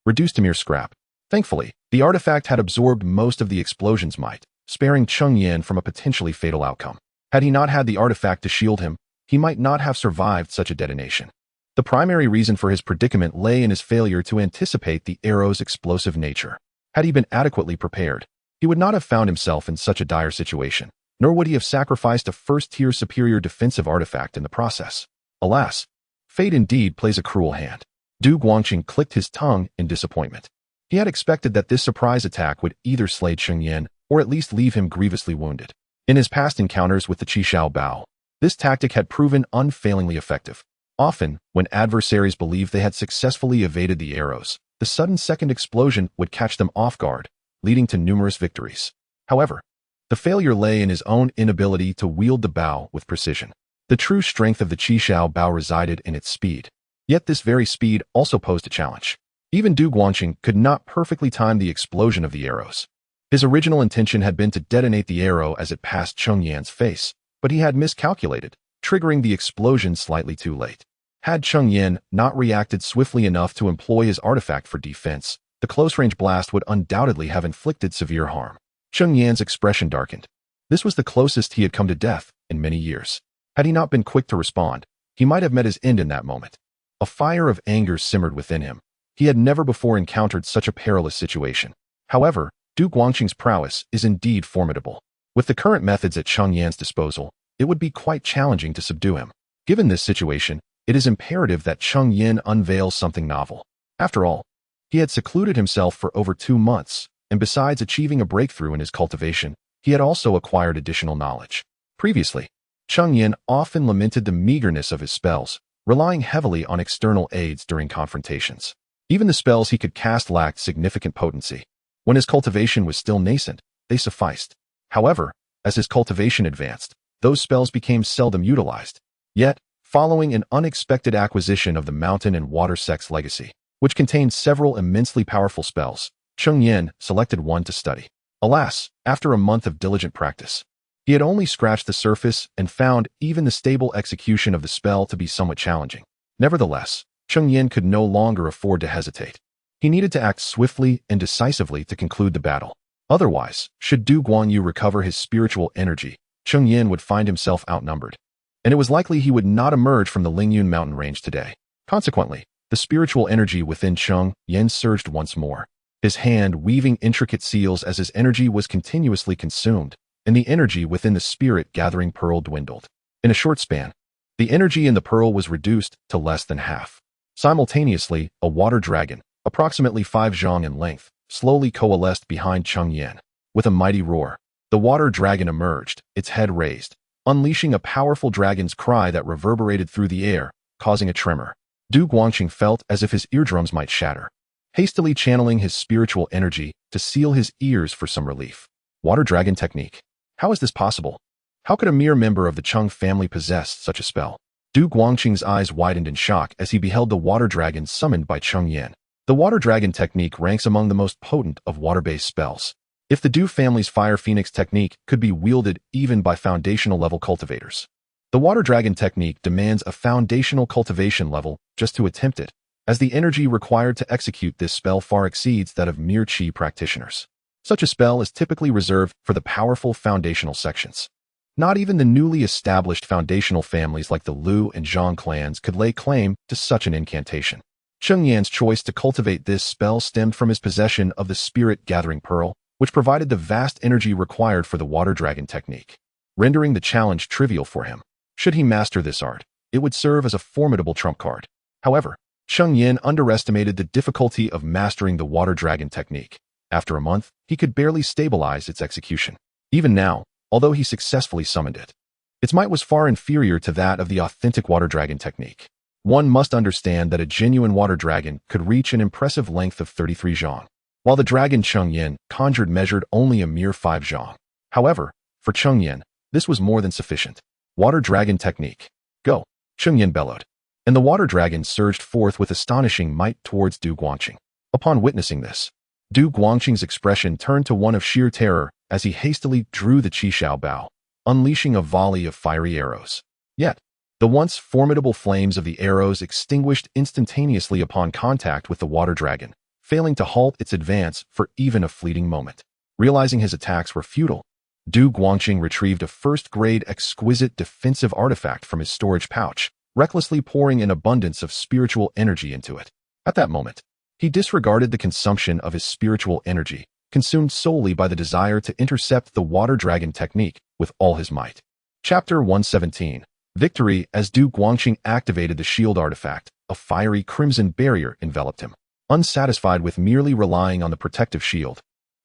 reduced to mere scrap. Thankfully, the artifact had absorbed most of the explosion's might, sparing Cheng Yan from a potentially fatal outcome. Had he not had the artifact to shield him, he might not have survived such a detonation. The primary reason for his predicament lay in his failure to anticipate the arrow's explosive nature. Had he been adequately prepared, he would not have found himself in such a dire situation, nor would he have sacrificed a first-tier superior defensive artifact in the process. Alas, fate indeed plays a cruel hand. Du Guangqing clicked his tongue in disappointment. He had expected that this surprise attack would either slay Cheng Yan or at least leave him grievously wounded. In his past encounters with the Qishao Bao, this tactic had proven unfailingly effective. Often, when adversaries believed they had successfully evaded the arrows, the sudden second explosion would catch them off guard, leading to numerous victories. However, the failure lay in his own inability to wield the bow with precision. The true strength of the Qixiao bow resided in its speed. Yet this very speed also posed a challenge. Even Du Guangqing could not perfectly time the explosion of the arrows. His original intention had been to detonate the arrow as it passed Cheng Yan's face, but he had miscalculated, triggering the explosion slightly too late. Had Cheng Yan not reacted swiftly enough to employ his artifact for defense, the close-range blast would undoubtedly have inflicted severe harm. Cheng Yan's expression darkened. This was the closest he had come to death in many years. Had he not been quick to respond, he might have met his end in that moment. A fire of anger simmered within him. He had never before encountered such a perilous situation. However, Du Guangqing's prowess is indeed formidable. With the current methods at Cheng Yan's disposal, it would be quite challenging to subdue him. Given this situation, it is imperative that Cheng Yan unveils something novel. After all, he had secluded himself for over 2 months, and besides achieving a breakthrough in his cultivation, he had also acquired additional knowledge. Previously, Cheng Yan often lamented the meagerness of his spells, relying heavily on external aids during confrontations. Even the spells he could cast lacked significant potency. When his cultivation was still nascent, they sufficed. However, as his cultivation advanced, those spells became seldom utilized. Yet, following an unexpected acquisition of the Mountain and Water Sect's legacy, which contained several immensely powerful spells, Cheng Yan selected one to study. Alas, after a month of diligent practice, he had only scratched the surface and found even the stable execution of the spell to be somewhat challenging. Nevertheless, Cheng Yan could no longer afford to hesitate. He needed to act swiftly and decisively to conclude the battle. Otherwise, should Du Guanyu recover his spiritual energy, Cheng Yan would find himself outnumbered, and it was likely he would not emerge from the Lingyun mountain range today. Consequently, the spiritual energy within Cheng Yan surged once more, his hand weaving intricate seals as his energy was continuously consumed, and the energy within the spirit-gathering pearl dwindled. In a short span, the energy in the pearl was reduced to less than half. Simultaneously, a water dragon, approximately 5 zhang in length, slowly coalesced behind Cheng Yan. With a mighty roar, the water dragon emerged, its head raised, unleashing a powerful dragon's cry that reverberated through the air, causing a tremor. Du Guangqing felt as if his eardrums might shatter, hastily channeling his spiritual energy to seal his ears for some relief. Water dragon technique. How is this possible? How could a mere member of the Cheng family possess such a spell? Du Guangqing's eyes widened in shock as he beheld the water dragon summoned by Cheng Yan. The water dragon technique ranks among the most potent of water-based spells. If the Du family's fire phoenix technique could be wielded even by foundational level cultivators, the water dragon technique demands a foundational cultivation level just to attempt it, as the energy required to execute this spell far exceeds that of mere qi practitioners. Such a spell is typically reserved for the powerful foundational sections. Not even the newly established foundational families like the Lu and Zhang clans could lay claim to such an incantation. Cheng Yan's choice to cultivate this spell stemmed from his possession of the spirit-gathering pearl, which provided the vast energy required for the water dragon technique, rendering the challenge trivial for him. Should he master this art, it would serve as a formidable trump card. However, Cheng Yan underestimated the difficulty of mastering the water dragon technique. After a month, he could barely stabilize its execution. Even now, although he successfully summoned it, its might was far inferior to that of the authentic water dragon technique. One must understand that a genuine water dragon could reach an impressive length of 33 zhang, while the dragon Cheng Yan conjured measured only a mere 5 zhang. However, for Cheng Yan, this was more than sufficient. Water dragon technique. Go! Cheng Yan bellowed, and the water dragon surged forth with astonishing might towards Du Guangqing. Upon witnessing this, Du Guangqing's expression turned to one of sheer terror as he hastily drew the Qixiao bow, unleashing a volley of fiery arrows. Yet, the once formidable flames of the arrows extinguished instantaneously upon contact with the water dragon, failing to halt its advance for even a fleeting moment. Realizing his attacks were futile, Du Guangqing retrieved a first-grade exquisite defensive artifact from his storage pouch, recklessly pouring an abundance of spiritual energy into it. At that moment, he disregarded the consumption of his spiritual energy, consumed solely by the desire to intercept the water dragon technique with all his might. Chapter 117. Victory. As Du Guangqing activated the shield artifact, a fiery crimson barrier enveloped him. Unsatisfied with merely relying on the protective shield,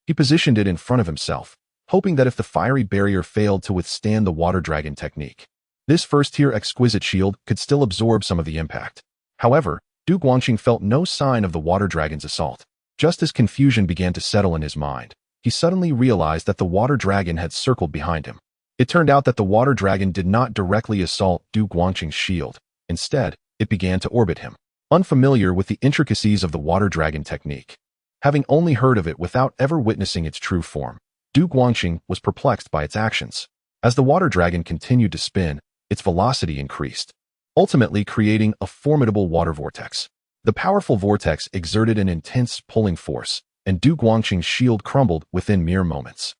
he positioned it in front of himself, hoping that if the fiery barrier failed to withstand the water dragon technique, this first-tier exquisite shield could still absorb some of the impact. However, Du Guangqing felt no sign of the water dragon's assault. Just as confusion began to settle in his mind, he suddenly realized that the water dragon had circled behind him. It turned out that the water dragon did not directly assault Du Guangqing's shield. Instead, it began to orbit him. Unfamiliar with the intricacies of the water dragon technique, having only heard of it without ever witnessing its true form, Du Guangqing was perplexed by its actions. As the water dragon continued to spin, its velocity increased, ultimately creating a formidable water vortex. The powerful vortex exerted an intense pulling force, and Du Guangqing's shield crumbled within mere moments.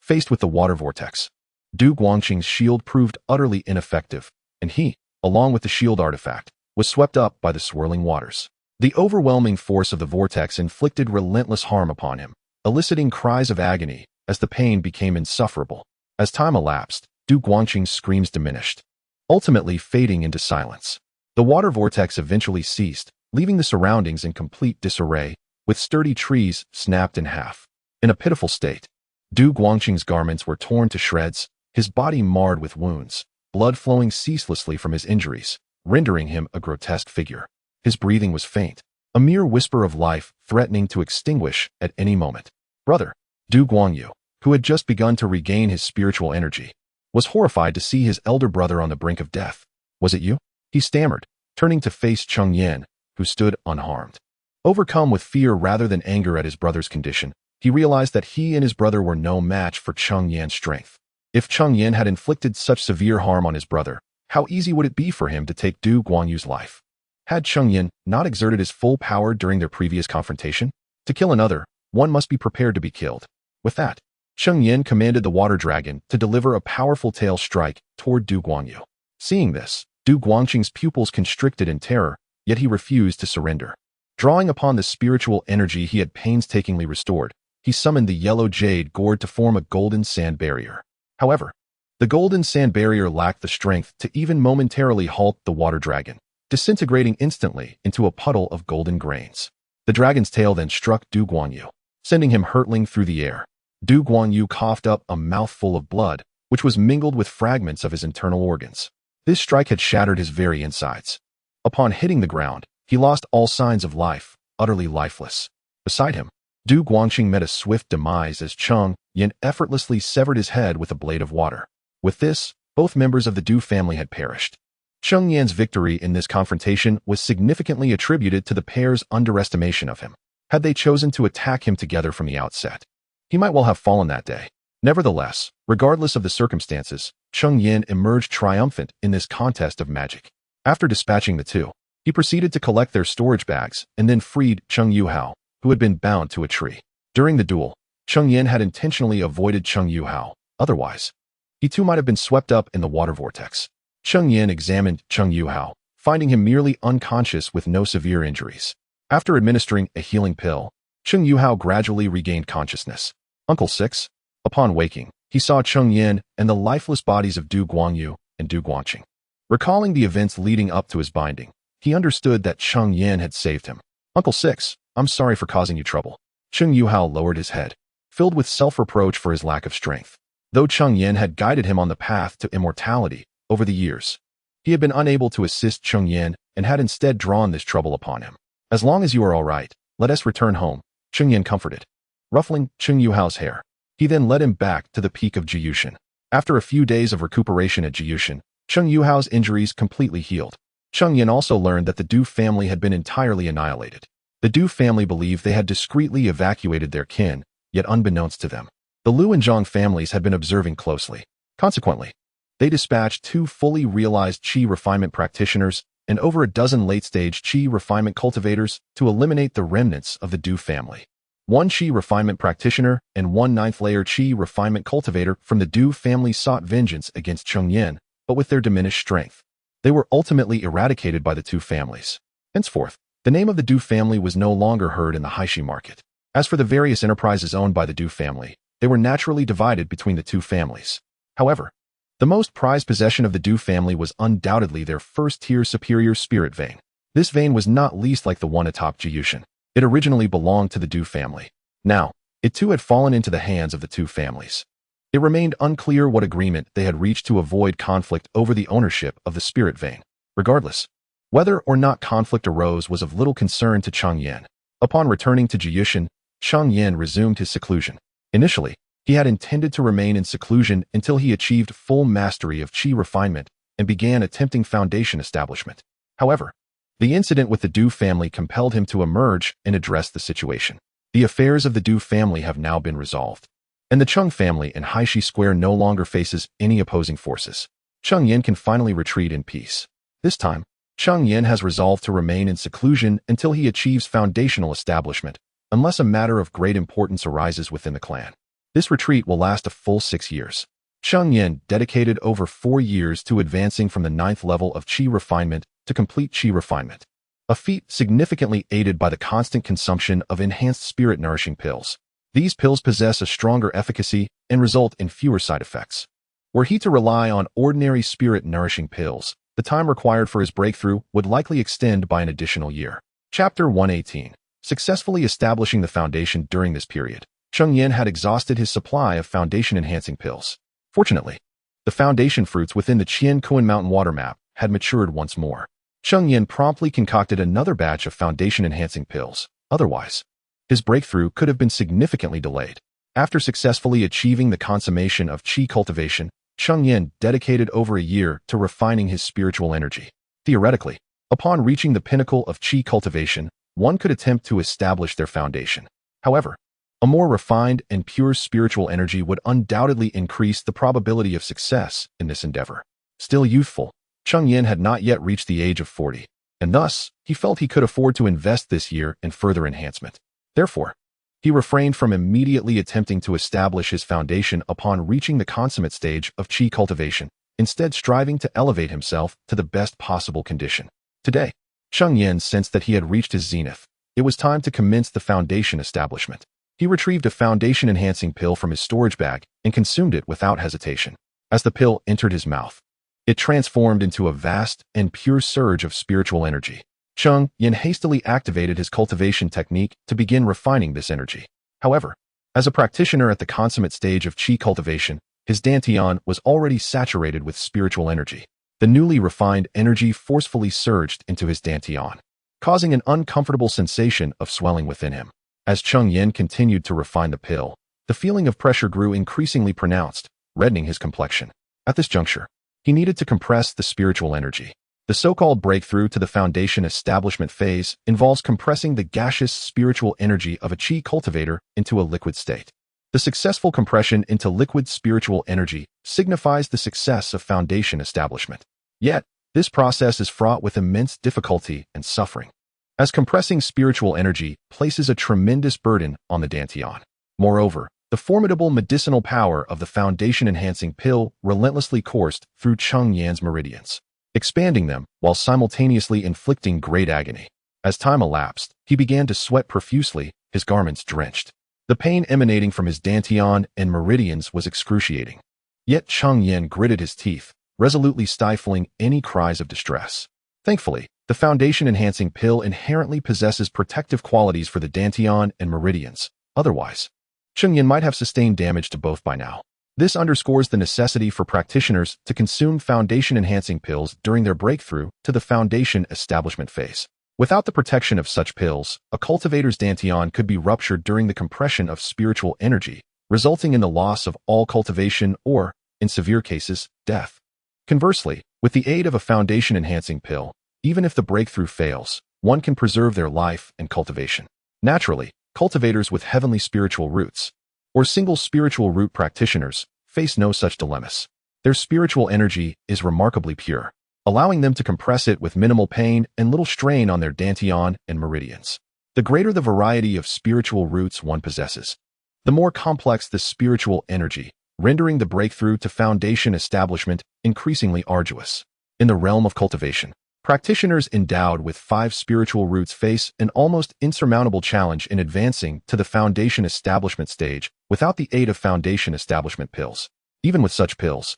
Faced with the water vortex, Du Guangqing's shield proved utterly ineffective, and he, along with the shield artifact, was swept up by the swirling waters. The overwhelming force of the vortex inflicted relentless harm upon him, eliciting cries of agony as the pain became insufferable. As time elapsed, Du Guangqing's screams diminished, ultimately fading into silence. The water vortex eventually ceased, leaving the surroundings in complete disarray, with sturdy trees snapped in half. In a pitiful state, Du Guangqing's garments were torn to shreds, his body marred with wounds, blood flowing ceaselessly from his injuries, rendering him a grotesque figure. His breathing was faint, a mere whisper of life threatening to extinguish at any moment. Brother, Du Guangyu, who had just begun to regain his spiritual energy, was horrified to see his elder brother on the brink of death. Was it you? He stammered, turning to face Cheng Yan, who stood unharmed. Overcome with fear rather than anger at his brother's condition, he realized that he and his brother were no match for Cheng Yan's strength. If Cheng Yan had inflicted such severe harm on his brother, how easy would it be for him to take Du Guangyu's life? Had Cheng Yan not exerted his full power during their previous confrontation? To kill another, one must be prepared to be killed. With that, Cheng Yan commanded the water dragon to deliver a powerful tail strike toward Du Guangyu. Seeing this, Du Guangqing's pupils constricted in terror, yet he refused to surrender. Drawing upon the spiritual energy he had painstakingly restored, he summoned the yellow jade gourd to form a golden sand barrier. However, the golden sand barrier lacked the strength to even momentarily halt the water dragon, disintegrating instantly into a puddle of golden grains. The dragon's tail then struck Du Guangyu, sending him hurtling through the air. Du Guangyu coughed up a mouthful of blood, which was mingled with fragments of his internal organs. This strike had shattered his very insides. Upon hitting the ground, he lost all signs of life, utterly lifeless. Beside him, Du Guangqing met a swift demise as Cheng Yan effortlessly severed his head with a blade of water. With this, both members of the Du family had perished. Cheng Yan's victory in this confrontation was significantly attributed to the pair's underestimation of him. Had they chosen to attack him together from the outset, he might well have fallen that day. Nevertheless, regardless of the circumstances, Cheng Yan emerged triumphant in this contest of magic. After dispatching the two, he proceeded to collect their storage bags and then freed Cheng Yuhao, who had been bound to a tree. During the duel, Cheng Yan had intentionally avoided Cheng Yuhao. Otherwise, he too might have been swept up in the water vortex. Cheng Yan examined Cheng Yuhao, finding him merely unconscious with no severe injuries. After administering a healing pill, Cheng Yuhao gradually regained consciousness. Uncle 6. Upon waking, he saw Cheng Yan and the lifeless bodies of Du Guangyu and Du Guangqing. Recalling the events leading up to his binding, he understood that Cheng Yan had saved him. Uncle 6, I'm sorry for causing you trouble. Cheng Yuhao lowered his head, filled with self-reproach for his lack of strength. Though Cheng Yan had guided him on the path to immortality over the years, he had been unable to assist Cheng Yan and had instead drawn this trouble upon him. As long as you are all right, let us return home, Cheng Yan comforted, ruffling Cheng Yuhao's hair. He then led him back to the peak of Jiyushan. After a few days of recuperation at Jiyushan, Cheng Yuhao's injuries completely healed. Cheng Yan also learned that the Du family had been entirely annihilated. The Du family believed they had discreetly evacuated their kin, yet unbeknownst to them, the Liu and Zhang families had been observing closely. Consequently, they dispatched 2 fully realized qi refinement practitioners and over a dozen late-stage qi refinement cultivators to eliminate the remnants of the Du family. 1 qi refinement practitioner and 1 ninth-layer qi refinement cultivator from the Du family sought vengeance against Cheng Yan, but with their diminished strength, they were ultimately eradicated by the 2 families. Henceforth, the name of the Du family was no longer heard in the Haishi market. As for the various enterprises owned by the Du family, they were naturally divided between the 2 families. However, the most prized possession of the Du family was undoubtedly their first-tier superior spirit vein. This vein was not least like the one atop Jiyushan. It originally belonged to the Du family. Now, it too had fallen into the hands of the 2 families. It remained unclear what agreement they had reached to avoid conflict over the ownership of the spirit vein. Regardless, whether or not conflict arose was of little concern to Cheng Yan. Upon returning to Jiyushan, Cheng Yan resumed his seclusion. Initially, he had intended to remain in seclusion until he achieved full mastery of qi refinement and began attempting foundation establishment. However, the incident with the Du family compelled him to emerge and address the situation. The affairs of the Du family have now been resolved, and the Cheng family in Haishi Square no longer faces any opposing forces. Cheng Yan can finally retreat in peace. This time, Cheng Yan has resolved to remain in seclusion until he achieves foundational establishment, unless a matter of great importance arises within the clan. This retreat will last a full 6 years. Cheng Yan dedicated over 4 years to advancing from the 9th level of qi refinement to complete qi refinement, a feat significantly aided by the constant consumption of enhanced spirit-nourishing pills. These pills possess a stronger efficacy and result in fewer side effects. Were he to rely on ordinary spirit-nourishing pills, the time required for his breakthrough would likely extend by an additional year. Chapter 118. Successfully establishing the foundation during this period. Cheng Yan had exhausted his supply of foundation-enhancing pills. Fortunately, the foundation fruits within the Qian Kuan Mountain water map had matured once more. Cheng Yan promptly concocted another batch of foundation-enhancing pills. Otherwise, his breakthrough could have been significantly delayed. After successfully achieving the consummation of qi cultivation, Cheng Yan dedicated over a year to refining his spiritual energy. Theoretically, upon reaching the pinnacle of qi cultivation, one could attempt to establish their foundation. However, a more refined and pure spiritual energy would undoubtedly increase the probability of success in this endeavor. Still youthful, Cheng Yan had not yet reached the age of 40, and thus, he felt he could afford to invest this year in further enhancement. Therefore, he refrained from immediately attempting to establish his foundation upon reaching the consummate stage of qi cultivation, instead striving to elevate himself to the best possible condition. Today, Cheng Yan sensed that he had reached his zenith. It was time to commence the foundation establishment. He retrieved a foundation-enhancing pill from his storage bag and consumed it without hesitation. As the pill entered his mouth, it transformed into a vast and pure surge of spiritual energy. Cheng Yan hastily activated his cultivation technique to begin refining this energy. However, as a practitioner at the consummate stage of qi cultivation, his dantian was already saturated with spiritual energy. The newly refined energy forcefully surged into his dantian, causing an uncomfortable sensation of swelling within him. As Cheng Yan continued to refine the pill, the feeling of pressure grew increasingly pronounced, reddening his complexion. At this juncture, he needed to compress the spiritual energy. The so-called breakthrough to the foundation establishment phase involves compressing the gaseous spiritual energy of a qi cultivator into a liquid state. The successful compression into liquid spiritual energy signifies the success of foundation establishment. Yet, this process is fraught with immense difficulty and suffering, as compressing spiritual energy places a tremendous burden on the dantian. Moreover, the formidable medicinal power of the foundation-enhancing pill relentlessly coursed through Cheng Yan's meridians, expanding them while simultaneously inflicting great agony. As time elapsed, he began to sweat profusely, his garments drenched. The pain emanating from his dantian and meridians was excruciating. Yet Cheng Yan gritted his teeth, resolutely stifling any cries of distress. Thankfully, the foundation-enhancing pill inherently possesses protective qualities for the dantian and meridians. Otherwise, Cheng Yan might have sustained damage to both by now. This underscores the necessity for practitioners to consume foundation-enhancing pills during their breakthrough to the foundation establishment phase. Without the protection of such pills, a cultivator's dantian could be ruptured during the compression of spiritual energy, resulting in the loss of all cultivation or, in severe cases, death. Conversely, with the aid of a foundation-enhancing pill, even if the breakthrough fails, one can preserve their life and cultivation. Naturally, cultivators with heavenly spiritual roots, or single spiritual root practitioners, face no such dilemmas. Their spiritual energy is remarkably pure, allowing them to compress it with minimal pain and little strain on their dantian and meridians. The greater the variety of spiritual roots one possesses, the more complex the spiritual energy, rendering the breakthrough to foundation establishment increasingly arduous. In the realm of cultivation, practitioners endowed with 5 spiritual roots face an almost insurmountable challenge in advancing to the foundation establishment stage without the aid of foundation establishment pills. Even with such pills,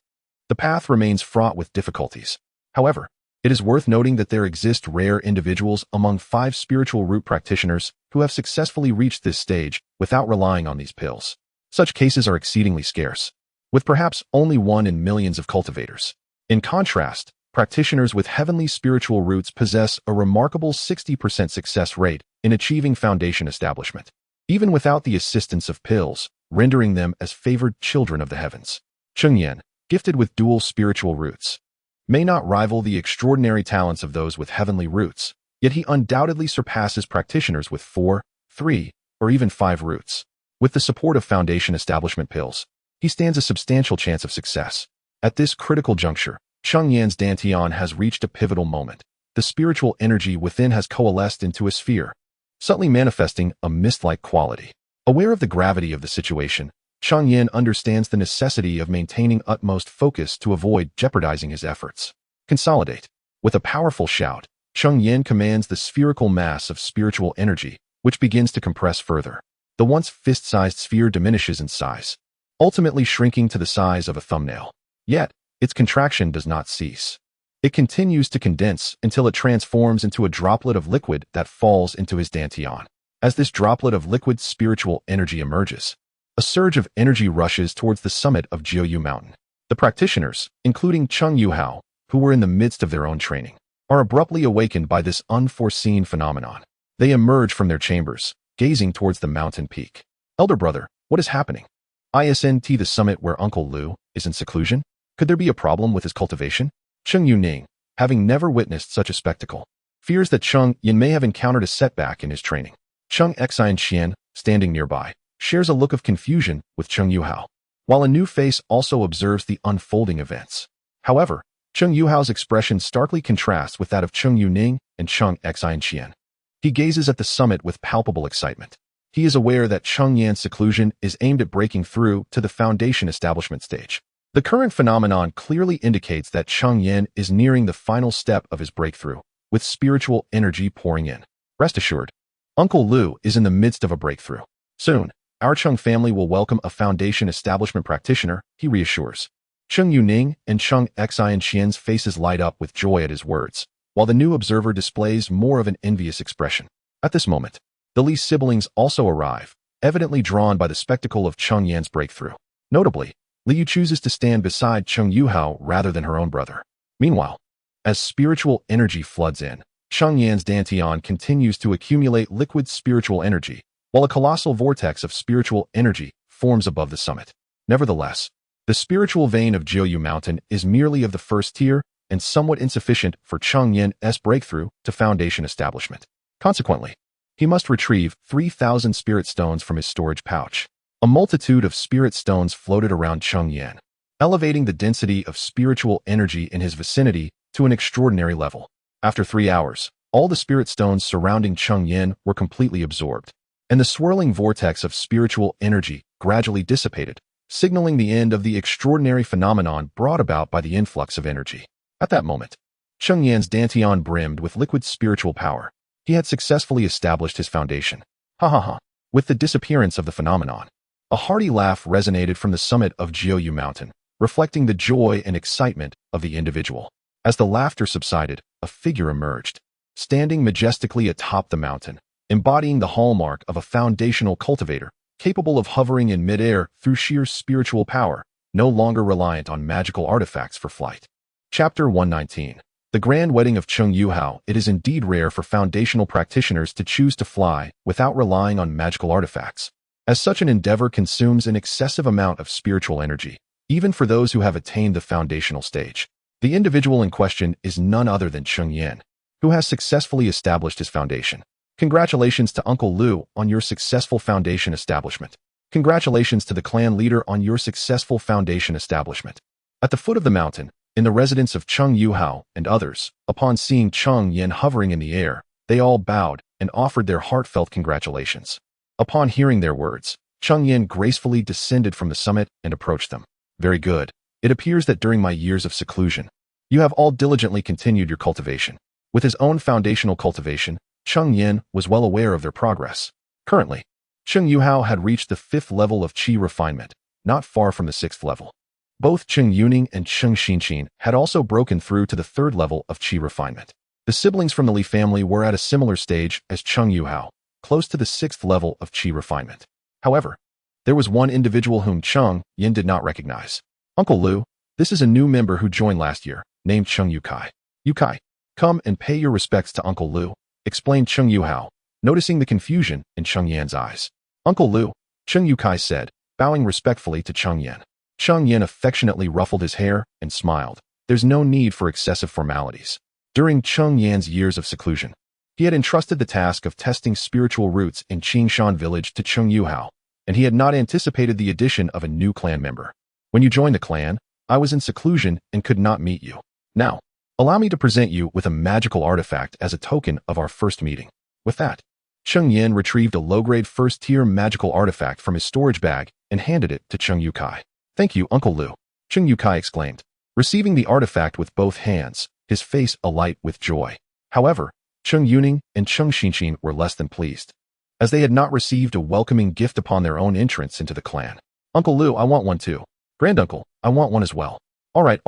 the path remains fraught with difficulties. However, it is worth noting that there exist rare individuals among 5 spiritual root practitioners who have successfully reached this stage without relying on these pills. Such cases are exceedingly scarce, with perhaps only 1 in millions of cultivators. In contrast, practitioners with heavenly spiritual roots possess a remarkable 60% success rate in achieving foundation establishment. Even without the assistance of pills, rendering them as favored children of the heavens. Cheng Yan, gifted with dual spiritual roots, may not rival the extraordinary talents of those with heavenly roots, yet he undoubtedly surpasses practitioners with 4, 3, or even 5 roots. With the support of foundation establishment pills, he stands a substantial chance of success. At this critical juncture, Cheng Yan's dantian has reached a pivotal moment. The spiritual energy within has coalesced into a sphere, subtly manifesting a mist-like quality. Aware of the gravity of the situation, Cheng Yan understands the necessity of maintaining utmost focus to avoid jeopardizing his efforts. Consolidate. With a powerful shout, Cheng Yan commands the spherical mass of spiritual energy, which begins to compress further. The once fist-sized sphere diminishes in size, ultimately shrinking to the size of a thumbnail. Yet, its contraction does not cease. It continues to condense until it transforms into a droplet of liquid that falls into his dantian. As this droplet of liquid spiritual energy emerges, a surge of energy rushes towards the summit of Jiuyu Mountain. The practitioners, including Cheng Yuhao, who were in the midst of their own training, are abruptly awakened by this unforeseen phenomenon. They emerge from their chambers, gazing towards the mountain peak. Elder brother, what is happening? Isn't the summit where Uncle Lu is in seclusion? Could there be a problem with his cultivation? Cheng Yuning, having never witnessed such a spectacle, fears that Cheng Yan may have encountered a setback in his training. Cheng Xianxia, standing nearby, shares a look of confusion with Cheng Yuhao, while a new face also observes the unfolding events. However, Cheng Yuhao's expression starkly contrasts with that of Cheng Yuning and Cheng Xianxia. He gazes at the summit with palpable excitement. He is aware that Cheng Yan's seclusion is aimed at breaking through to the foundation establishment stage. The current phenomenon clearly indicates that Cheng Yan is nearing the final step of his breakthrough, with spiritual energy pouring in. Rest assured, Uncle Lu is in the midst of a breakthrough. Soon, our Cheng family will welcome a foundation establishment practitioner, he reassures. Cheng Yuning and Cheng Xianxian's faces light up with joy at his words, while the new observer displays more of an envious expression. At this moment, the Li siblings also arrive, evidently drawn by the spectacle of Cheng Yan's breakthrough. Notably, Liu chooses to stand beside Cheng Yuhao rather than her own brother. Meanwhile, as spiritual energy floods in, Cheng Yan's dantian continues to accumulate liquid spiritual energy, while a colossal vortex of spiritual energy forms above the summit. Nevertheless, the spiritual vein of Jiuyu Mountain is merely of the first tier and somewhat insufficient for Cheng Yan's breakthrough to foundation establishment. Consequently, he must retrieve 3,000 spirit stones from his storage pouch. A multitude of spirit stones floated around Cheng Yan, elevating the density of spiritual energy in his vicinity to an extraordinary level. After 3 hours, all the spirit stones surrounding Cheng Yan were completely absorbed, and the swirling vortex of spiritual energy gradually dissipated, signaling the end of the extraordinary phenomenon brought about by the influx of energy. At that moment, Cheng Yan's dantian brimmed with liquid spiritual power. He had successfully established his foundation. Ha ha ha. With the disappearance of the phenomenon, a hearty laugh resonated from the summit of Jiuyu Mountain, reflecting the joy and excitement of the individual. As the laughter subsided, a figure emerged, standing majestically atop the mountain, embodying the hallmark of a foundational cultivator, capable of hovering in midair through sheer spiritual power, no longer reliant on magical artifacts for flight. Chapter 119. The Grand Wedding of Cheng Yuhao. It is indeed rare for foundational practitioners to choose to fly without relying on magical artifacts, as such an endeavor consumes an excessive amount of spiritual energy, even for those who have attained the foundational stage. The individual in question is none other than Cheng Yan, who has successfully established his foundation. Congratulations to Uncle Lu on your successful foundation establishment. Congratulations to the clan leader on your successful foundation establishment. At the foot of the mountain, in the residence of Cheng Yuhao and others, upon seeing Cheng Yan hovering in the air, they all bowed and offered their heartfelt congratulations. Upon hearing their words, Cheng Yan gracefully descended from the summit and approached them. Very good. It appears that during my years of seclusion, you have all diligently continued your cultivation. With his own foundational cultivation, Cheng Yan was well aware of their progress. Currently, Cheng Yuhao had reached the 5th level of qi refinement, not far from the 6th level. Both Cheng Yuning and Cheng Xinqin had also broken through to the 3rd level of qi refinement. The siblings from the Li family were at a similar stage as Cheng Yuhao, close to the 6th level of qi refinement. However, there was one individual whom Cheng Yan did not recognize. Uncle Lu, this is a new member who joined last year, named Cheng Yukai. Yukai, come and pay your respects to Uncle Lu, explained Cheng Yuhao, noticing the confusion in Cheng Yan's eyes. Uncle Lu, Cheng Yukai said, bowing respectfully to Cheng Yan. Cheng Yan affectionately ruffled his hair and smiled. There's no need for excessive formalities. During Cheng Yan's years of seclusion, he had entrusted the task of testing spiritual roots in Qingshan village to Cheng Yuhao, and he had not anticipated the addition of a new clan member. When you joined the clan, I was in seclusion and could not meet you. Now, allow me to present you with a magical artifact as a token of our first meeting. With that, Cheng Yan retrieved a low-grade first-tier magical artifact from his storage bag and handed it to Cheng Yukai. Thank you, Uncle Lu, Cheng Yukai exclaimed, receiving the artifact with both hands, his face alight with joy. However, Cheng Yuning and Cheng Xinxin were less than pleased, as they had not received a welcoming gift upon their own entrance into the clan. Uncle Lu, I want one too. Granduncle, I want one as well. All right.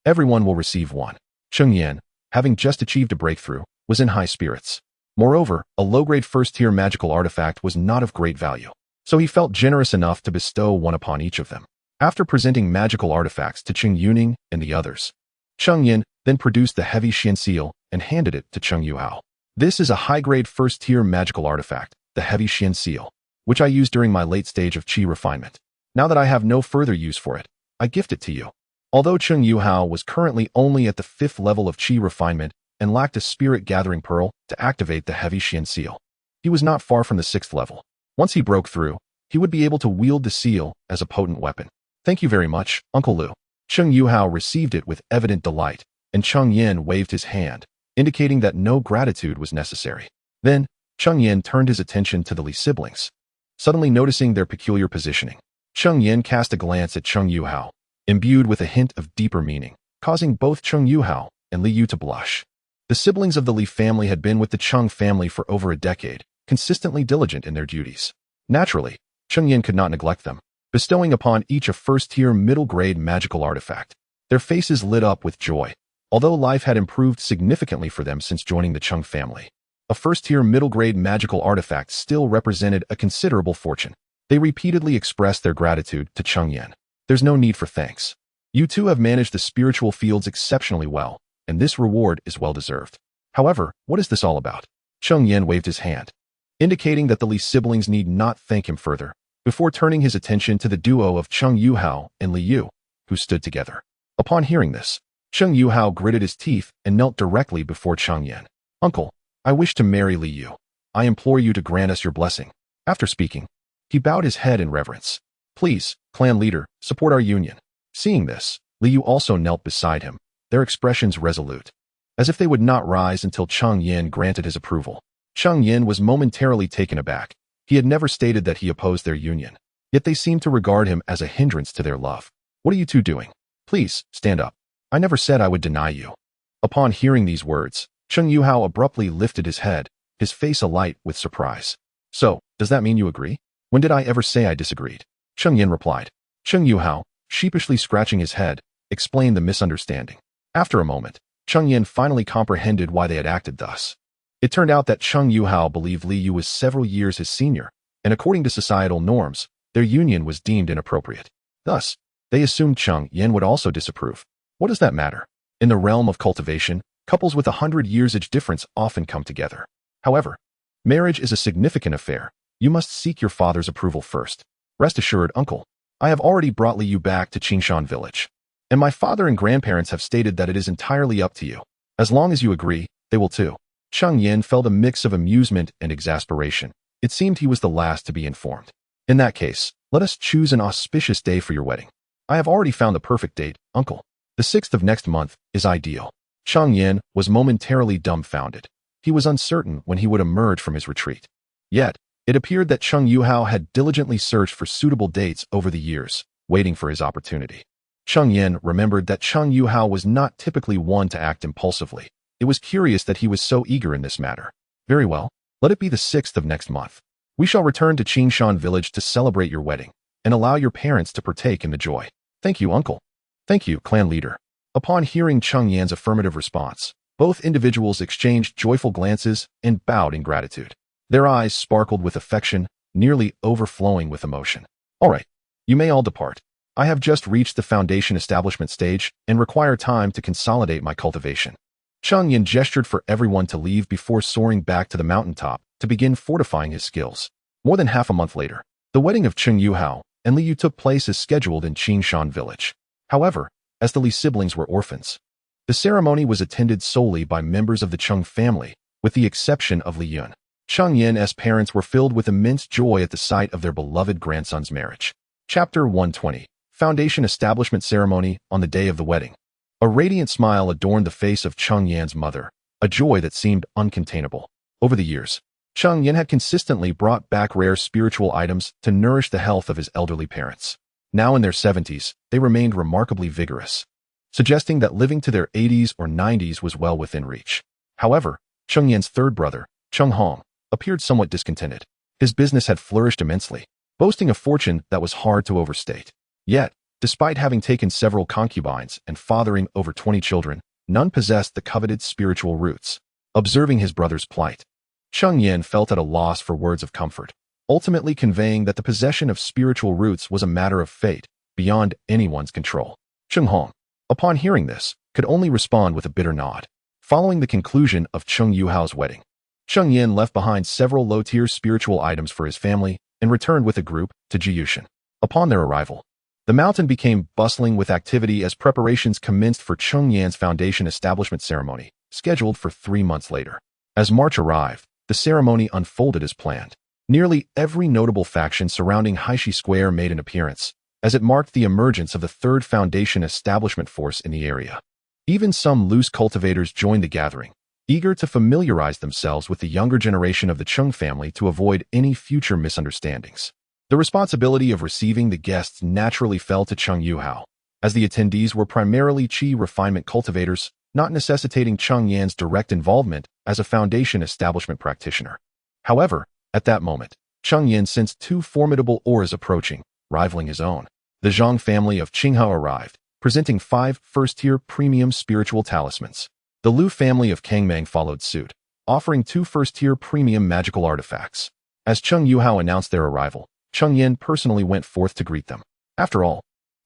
Everyone will receive one. Cheng Yan, having just achieved a breakthrough, was in high spirits. Moreover, a low-grade first-tier magical artifact was not of great value, so he felt generous enough to bestow one upon each of them. After presenting magical artifacts to Cheng Yuning and the others, Cheng Yan then produced the heavy xianxia and handed it to Cheng Yuhao. This is a high-grade first-tier magical artifact, the heavy xianxia, which I used during my late stage of qi refinement. Now that I have no further use for it, I gift it to you. Although Cheng Yuhao was currently only at the 5th level of qi refinement and lacked a spirit-gathering pearl to activate the heavy xianxia, he was not far from the 6th level. Once he broke through, he would be able to wield the seal as a potent weapon. Thank you very much, Uncle Lu. Cheng Yuhao received it with evident delight, and Cheng Yan waved his hand, indicating that no gratitude was necessary. Then, Cheng Yan turned his attention to the Li siblings. Suddenly noticing their peculiar positioning, Cheng Yan cast a glance at Cheng Yuhao, imbued with a hint of deeper meaning, causing both Cheng Yuhao and Li Yu to blush. The siblings of the Li family had been with the Cheng family for over a decade, consistently diligent in their duties. Naturally, Cheng Yan could not neglect them, bestowing upon each a first-tier middle-grade magical artifact. Their faces lit up with joy, although life had improved significantly for them since joining the Cheng family. A first-tier middle-grade magical artifact still represented a considerable fortune. They repeatedly expressed their gratitude to Cheng Yan. There's no need for thanks. You two have managed the spiritual fields exceptionally well, and this reward is well-deserved. However, what is this all about? Cheng Yan waved his hand, indicating that the Li siblings need not thank him further, before turning his attention to the duo of Cheng Yuhao and Li Yu, who stood together. Upon hearing this, Cheng Yuhao gritted his teeth and knelt directly before Cheng Yan. Uncle, I wish to marry Li Yu. I implore you to grant us your blessing. After speaking, he bowed his head in reverence. Please, clan leader, support our union. Seeing this, Li Yu also knelt beside him, their expressions resolute, as if they would not rise until Cheng Yan granted his approval. Cheng Yan was momentarily taken aback. He had never stated that he opposed their union, yet they seemed to regard him as a hindrance to their love. What are you two doing? Please, stand up. I never said I would deny you. Upon hearing these words, Cheng Yuhao abruptly lifted his head, his face alight with surprise. So, does that mean you agree? When did I ever say I disagreed? Cheng Yan replied. Cheng Yuhao, sheepishly scratching his head, explained the misunderstanding. After a moment, Cheng Yan finally comprehended why they had acted thus. It turned out that Cheng Yuhao believed Li Yu was several years his senior, and according to societal norms, their union was deemed inappropriate. Thus, they assumed Cheng Yan would also disapprove. What does that matter? In the realm of cultivation, couples with 100 years age difference often come together. However, marriage is a significant affair. You must seek your father's approval first. Rest assured, uncle, I have already brought Li Yu back to Qingshan village, and my father and grandparents have stated that it is entirely up to you. As long as you agree, they will too. Cheng Yan felt a mix of amusement and exasperation. It seemed he was the last to be informed. In that case, let us choose an auspicious day for your wedding. I have already found the perfect date, uncle. The 6th of next month is ideal. Cheng Yan was momentarily dumbfounded. He was uncertain when he would emerge from his retreat. Yet, it appeared that Cheng Yuhao had diligently searched for suitable dates over the years, waiting for his opportunity. Cheng Yan remembered that Cheng Yuhao was not typically one to act impulsively. It was curious that he was so eager in this matter. Very well, let it be the 6th of next month. We shall return to Qingshan village to celebrate your wedding, and allow your parents to partake in the joy. Thank you, uncle. Thank you, clan leader. Upon hearing Cheng Yan's affirmative response, both individuals exchanged joyful glances and bowed in gratitude. Their eyes sparkled with affection, nearly overflowing with emotion. All right, you may all depart. I have just reached the foundation establishment stage and require time to consolidate my cultivation. Cheng Yan gestured for everyone to leave before soaring back to the mountaintop to begin fortifying his skills. More than half a month later, the wedding of Cheng Yuhao and Liu took place as scheduled in Qingshan village. However, as the Li siblings were orphans, the ceremony was attended solely by members of the Cheng family, with the exception of Li Yun. Cheng Yan's parents were filled with immense joy at the sight of their beloved grandson's marriage. Chapter 120. Foundation Establishment Ceremony on the day of the wedding. A radiant smile adorned the face of Cheng Yan's mother, a joy that seemed uncontainable. Over the years, Cheng Yan had consistently brought back rare spiritual items to nourish the health of his elderly parents. Now in their 70s, they remained remarkably vigorous, suggesting that living to their 80s or 90s was well within reach. However, Cheng Yan's third brother, Cheng Hong, appeared somewhat discontented. His business had flourished immensely, boasting a fortune that was hard to overstate. Yet, despite having taken several concubines and fathering over 20 children, none possessed the coveted spiritual roots. Observing his brother's plight, Cheng Yan felt at a loss for words of comfort, ultimately conveying that the possession of spiritual roots was a matter of fate, beyond anyone's control. Cheng Hong, upon hearing this, could only respond with a bitter nod. Following the conclusion of Cheng Yuhao's wedding, Cheng Yan left behind several low-tier spiritual items for his family and returned with a group to Jiyushan. Upon their arrival, the mountain became bustling with activity as preparations commenced for Cheng Yan's foundation establishment ceremony, scheduled for 3 months later. As March arrived, the ceremony unfolded as planned. Nearly every notable faction surrounding Haishi Square made an appearance, as it marked the emergence of the third foundation establishment force in the area. Even some loose cultivators joined the gathering, eager to familiarize themselves with the younger generation of the Cheng family to avoid any future misunderstandings. The responsibility of receiving the guests naturally fell to Cheng Yuhao, as the attendees were primarily qi refinement cultivators, not necessitating Cheng Yan's direct involvement as a foundation establishment practitioner. However, at that moment, Cheng Yan sensed 2 formidable auras approaching, rivaling his own. The Zhang family of Qinghao arrived, presenting 5 first-tier premium spiritual talismans. The Lu family of Kangmang followed suit, offering 2 first-tier premium magical artifacts. As Cheng Yuhao announced their arrival, Cheng Yan personally went forth to greet them. After all,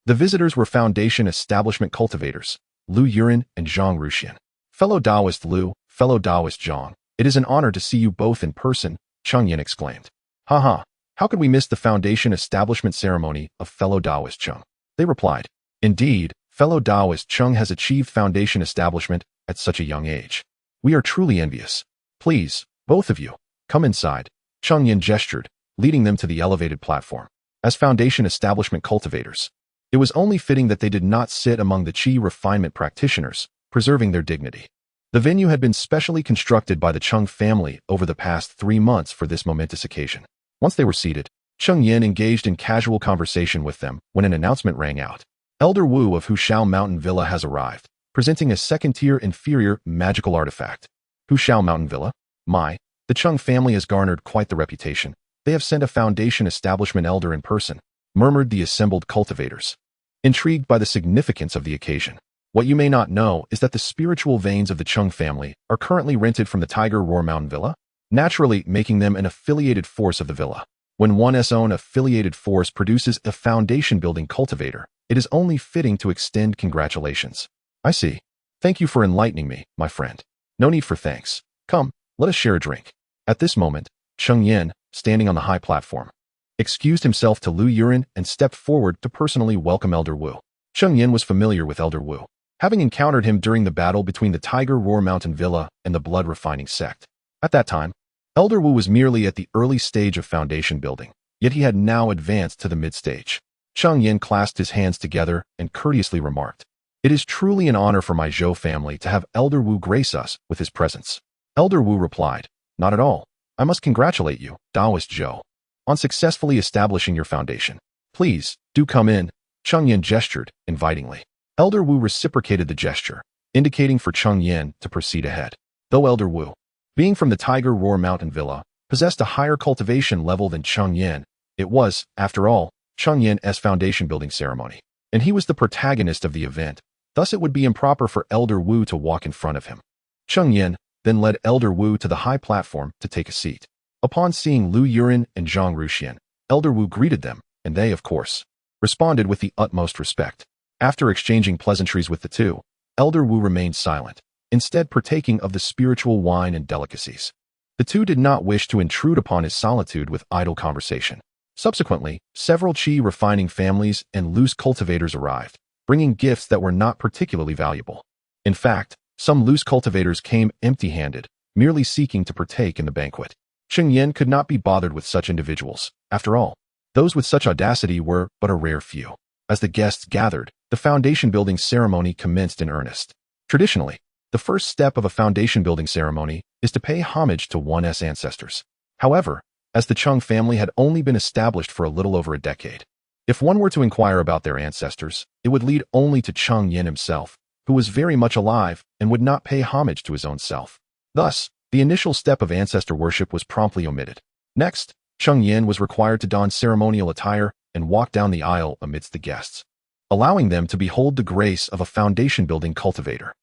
the visitors were foundation establishment cultivators, Lu Yuran and Zhang Ruxian. Fellow Taoist Lu, fellow Taoist Zhang, it is an honor to see you both in person, Cheng Yan exclaimed. Haha, how could we miss the foundation establishment ceremony of fellow Taoist Cheng? They replied. Indeed, fellow Taoist Cheng has achieved foundation establishment at such a young age. We are truly envious. Please, both of you, come inside, Cheng Yan gestured, leading them to the elevated platform. As foundation establishment cultivators, it was only fitting that they did not sit among the qi refinement practitioners, preserving their dignity. The venue had been specially constructed by the Cheng family over the past 3 months for this momentous occasion. Once they were seated, Cheng Yan engaged in casual conversation with them when an announcement rang out. Elder Wu of Hushao Mountain Villa has arrived, presenting a second-tier inferior magical artifact. Hushao Mountain Villa? The Cheng family has garnered quite the reputation. They have sent a foundation establishment elder in person, murmured the assembled cultivators, intrigued by the significance of the occasion. What you may not know is that the spiritual veins of the Cheng family are currently rented from the Tiger Roar Mountain Villa, naturally making them an affiliated force of the villa. When one's own affiliated force produces a foundation-building cultivator, it is only fitting to extend congratulations. I see. Thank you for enlightening me, my friend. No need for thanks. Come, let us share a drink. At this moment, Cheng Yan, standing on the high platform, excused himself to Lu Yuran and stepped forward to personally welcome Elder Wu. Cheng Yan was familiar with Elder Wu, having encountered him during the battle between the Tiger Roar Mountain Villa and the blood refining sect. At that time, Elder Wu was merely at the early stage of foundation building, yet he had now advanced to the mid-stage. Cheng Yan clasped his hands together and courteously remarked, "It is truly an honor for my Zhou family to have Elder Wu grace us with his presence." Elder Wu replied, "Not at all. I must congratulate you, Taoist Zhou, on successfully establishing your foundation. Please, do come in." Cheng Yan gestured invitingly. Elder Wu reciprocated the gesture, indicating for Cheng Yan to proceed ahead. Though Elder Wu, being from the Tiger Roar Mountain Villa, possessed a higher cultivation level than Cheng Yan, it was, after all, Cheng Yan's foundation building ceremony, and he was the protagonist of the event. Thus it would be improper for Elder Wu to walk in front of him. Cheng Yan then led Elder Wu to the high platform to take a seat. Upon seeing Lu Yuran and Zhang Ruxian, Elder Wu greeted them, and they, of course, responded with the utmost respect. After exchanging pleasantries with the two, Elder Wu remained silent, instead partaking of the spiritual wine and delicacies. The two did not wish to intrude upon his solitude with idle conversation, Subsequently, several qi refining families and loose cultivators arrived, bringing gifts that were not particularly valuable. In fact, some loose cultivators came empty-handed, merely seeking to partake in the banquet. Cheng Yan could not be bothered with such individuals. After all, those with such audacity were but a rare few. As the guests gathered, the foundation-building ceremony commenced in earnest. Traditionally, the first step of a foundation-building ceremony is to pay homage to one's ancestors. However, as the Cheng family had only been established for a little over a decade, if one were to inquire about their ancestors, it would lead only to Cheng Yan himself, who was very much alive and would not pay homage to his own self. Thus, the initial step of ancestor worship was promptly omitted. Next, Cheng Yan was required to don ceremonial attire and walk down the aisle amidst the guests, allowing them to behold the grace of a foundation-building cultivator.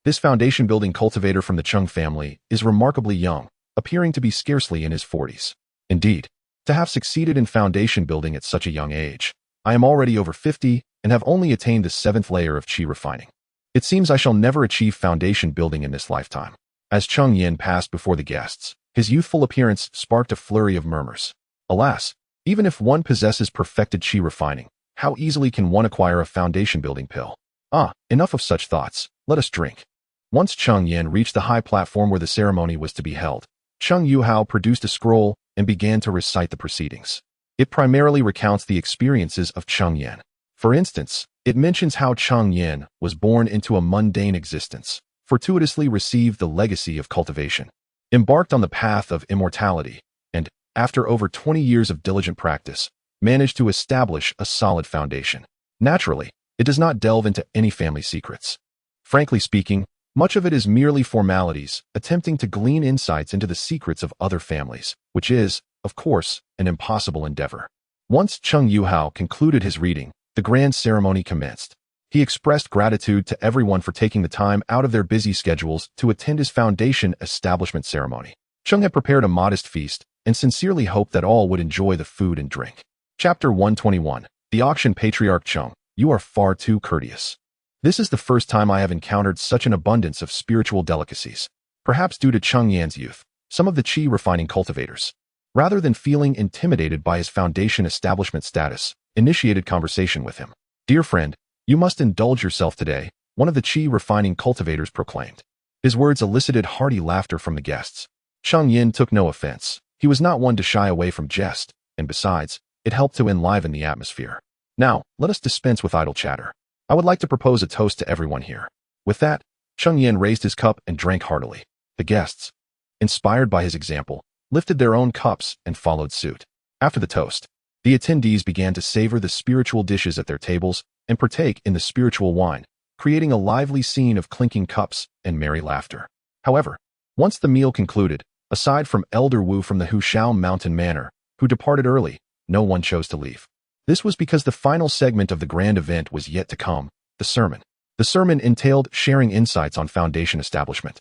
This foundation-building cultivator from the Cheng family is remarkably young, appearing to be scarcely in his 40s. Indeed, to have succeeded in foundation building at such a young age, I am already over 50 and have only attained the 7th layer of qi refining. It seems I shall never achieve foundation building in this lifetime. As Cheng Yan passed before the guests, his youthful appearance sparked a flurry of murmurs. Alas, even if one possesses perfected qi refining, how easily can one acquire a foundation building pill? Enough of such thoughts, let us drink. Once Cheng Yan reached the high platform where the ceremony was to be held, Cheng Yuhao produced a scroll and began to recite the proceedings. It primarily recounts the experiences of Cheng Yan. For instance, it mentions how Cheng Yan was born into a mundane existence, fortuitously received the legacy of cultivation, embarked on the path of immortality, and, after over 20 years of diligent practice, managed to establish a solid foundation. Naturally, it does not delve into any family secrets. Frankly speaking, much of it is merely formalities, attempting to glean insights into the secrets of other families, which is, of course, an impossible endeavor. Once Cheng Yuhao concluded his reading, the grand ceremony commenced. He expressed gratitude to everyone for taking the time out of their busy schedules to attend his foundation establishment ceremony. Cheng had prepared a modest feast and sincerely hoped that all would enjoy the food and drink. Chapter 121. The Auction Patriarch Cheng, you are far too courteous. This is the first time I have encountered such an abundance of spiritual delicacies. Perhaps due to Cheng Yan's youth, some of the qi refining cultivators, rather than feeling intimidated by his foundation establishment status, initiated conversation with him. Dear friend, you must indulge yourself today, one of the qi refining cultivators proclaimed. His words elicited hearty laughter from the guests. Cheng Yan took no offense. He was not one to shy away from jest, and besides, it helped to enliven the atmosphere. Now, let us dispense with idle chatter. I would like to propose a toast to everyone here. With that, Cheng Yan raised his cup and drank heartily. The guests, inspired by his example, lifted their own cups and followed suit. After the toast, the attendees began to savor the spiritual dishes at their tables and partake in the spiritual wine, creating a lively scene of clinking cups and merry laughter. However, once the meal concluded, aside from Elder Wu from the Hushao Mountain Manor, who departed early, no one chose to leave. This was because the final segment of the grand event was yet to come, the sermon. The sermon entailed sharing insights on foundation establishment,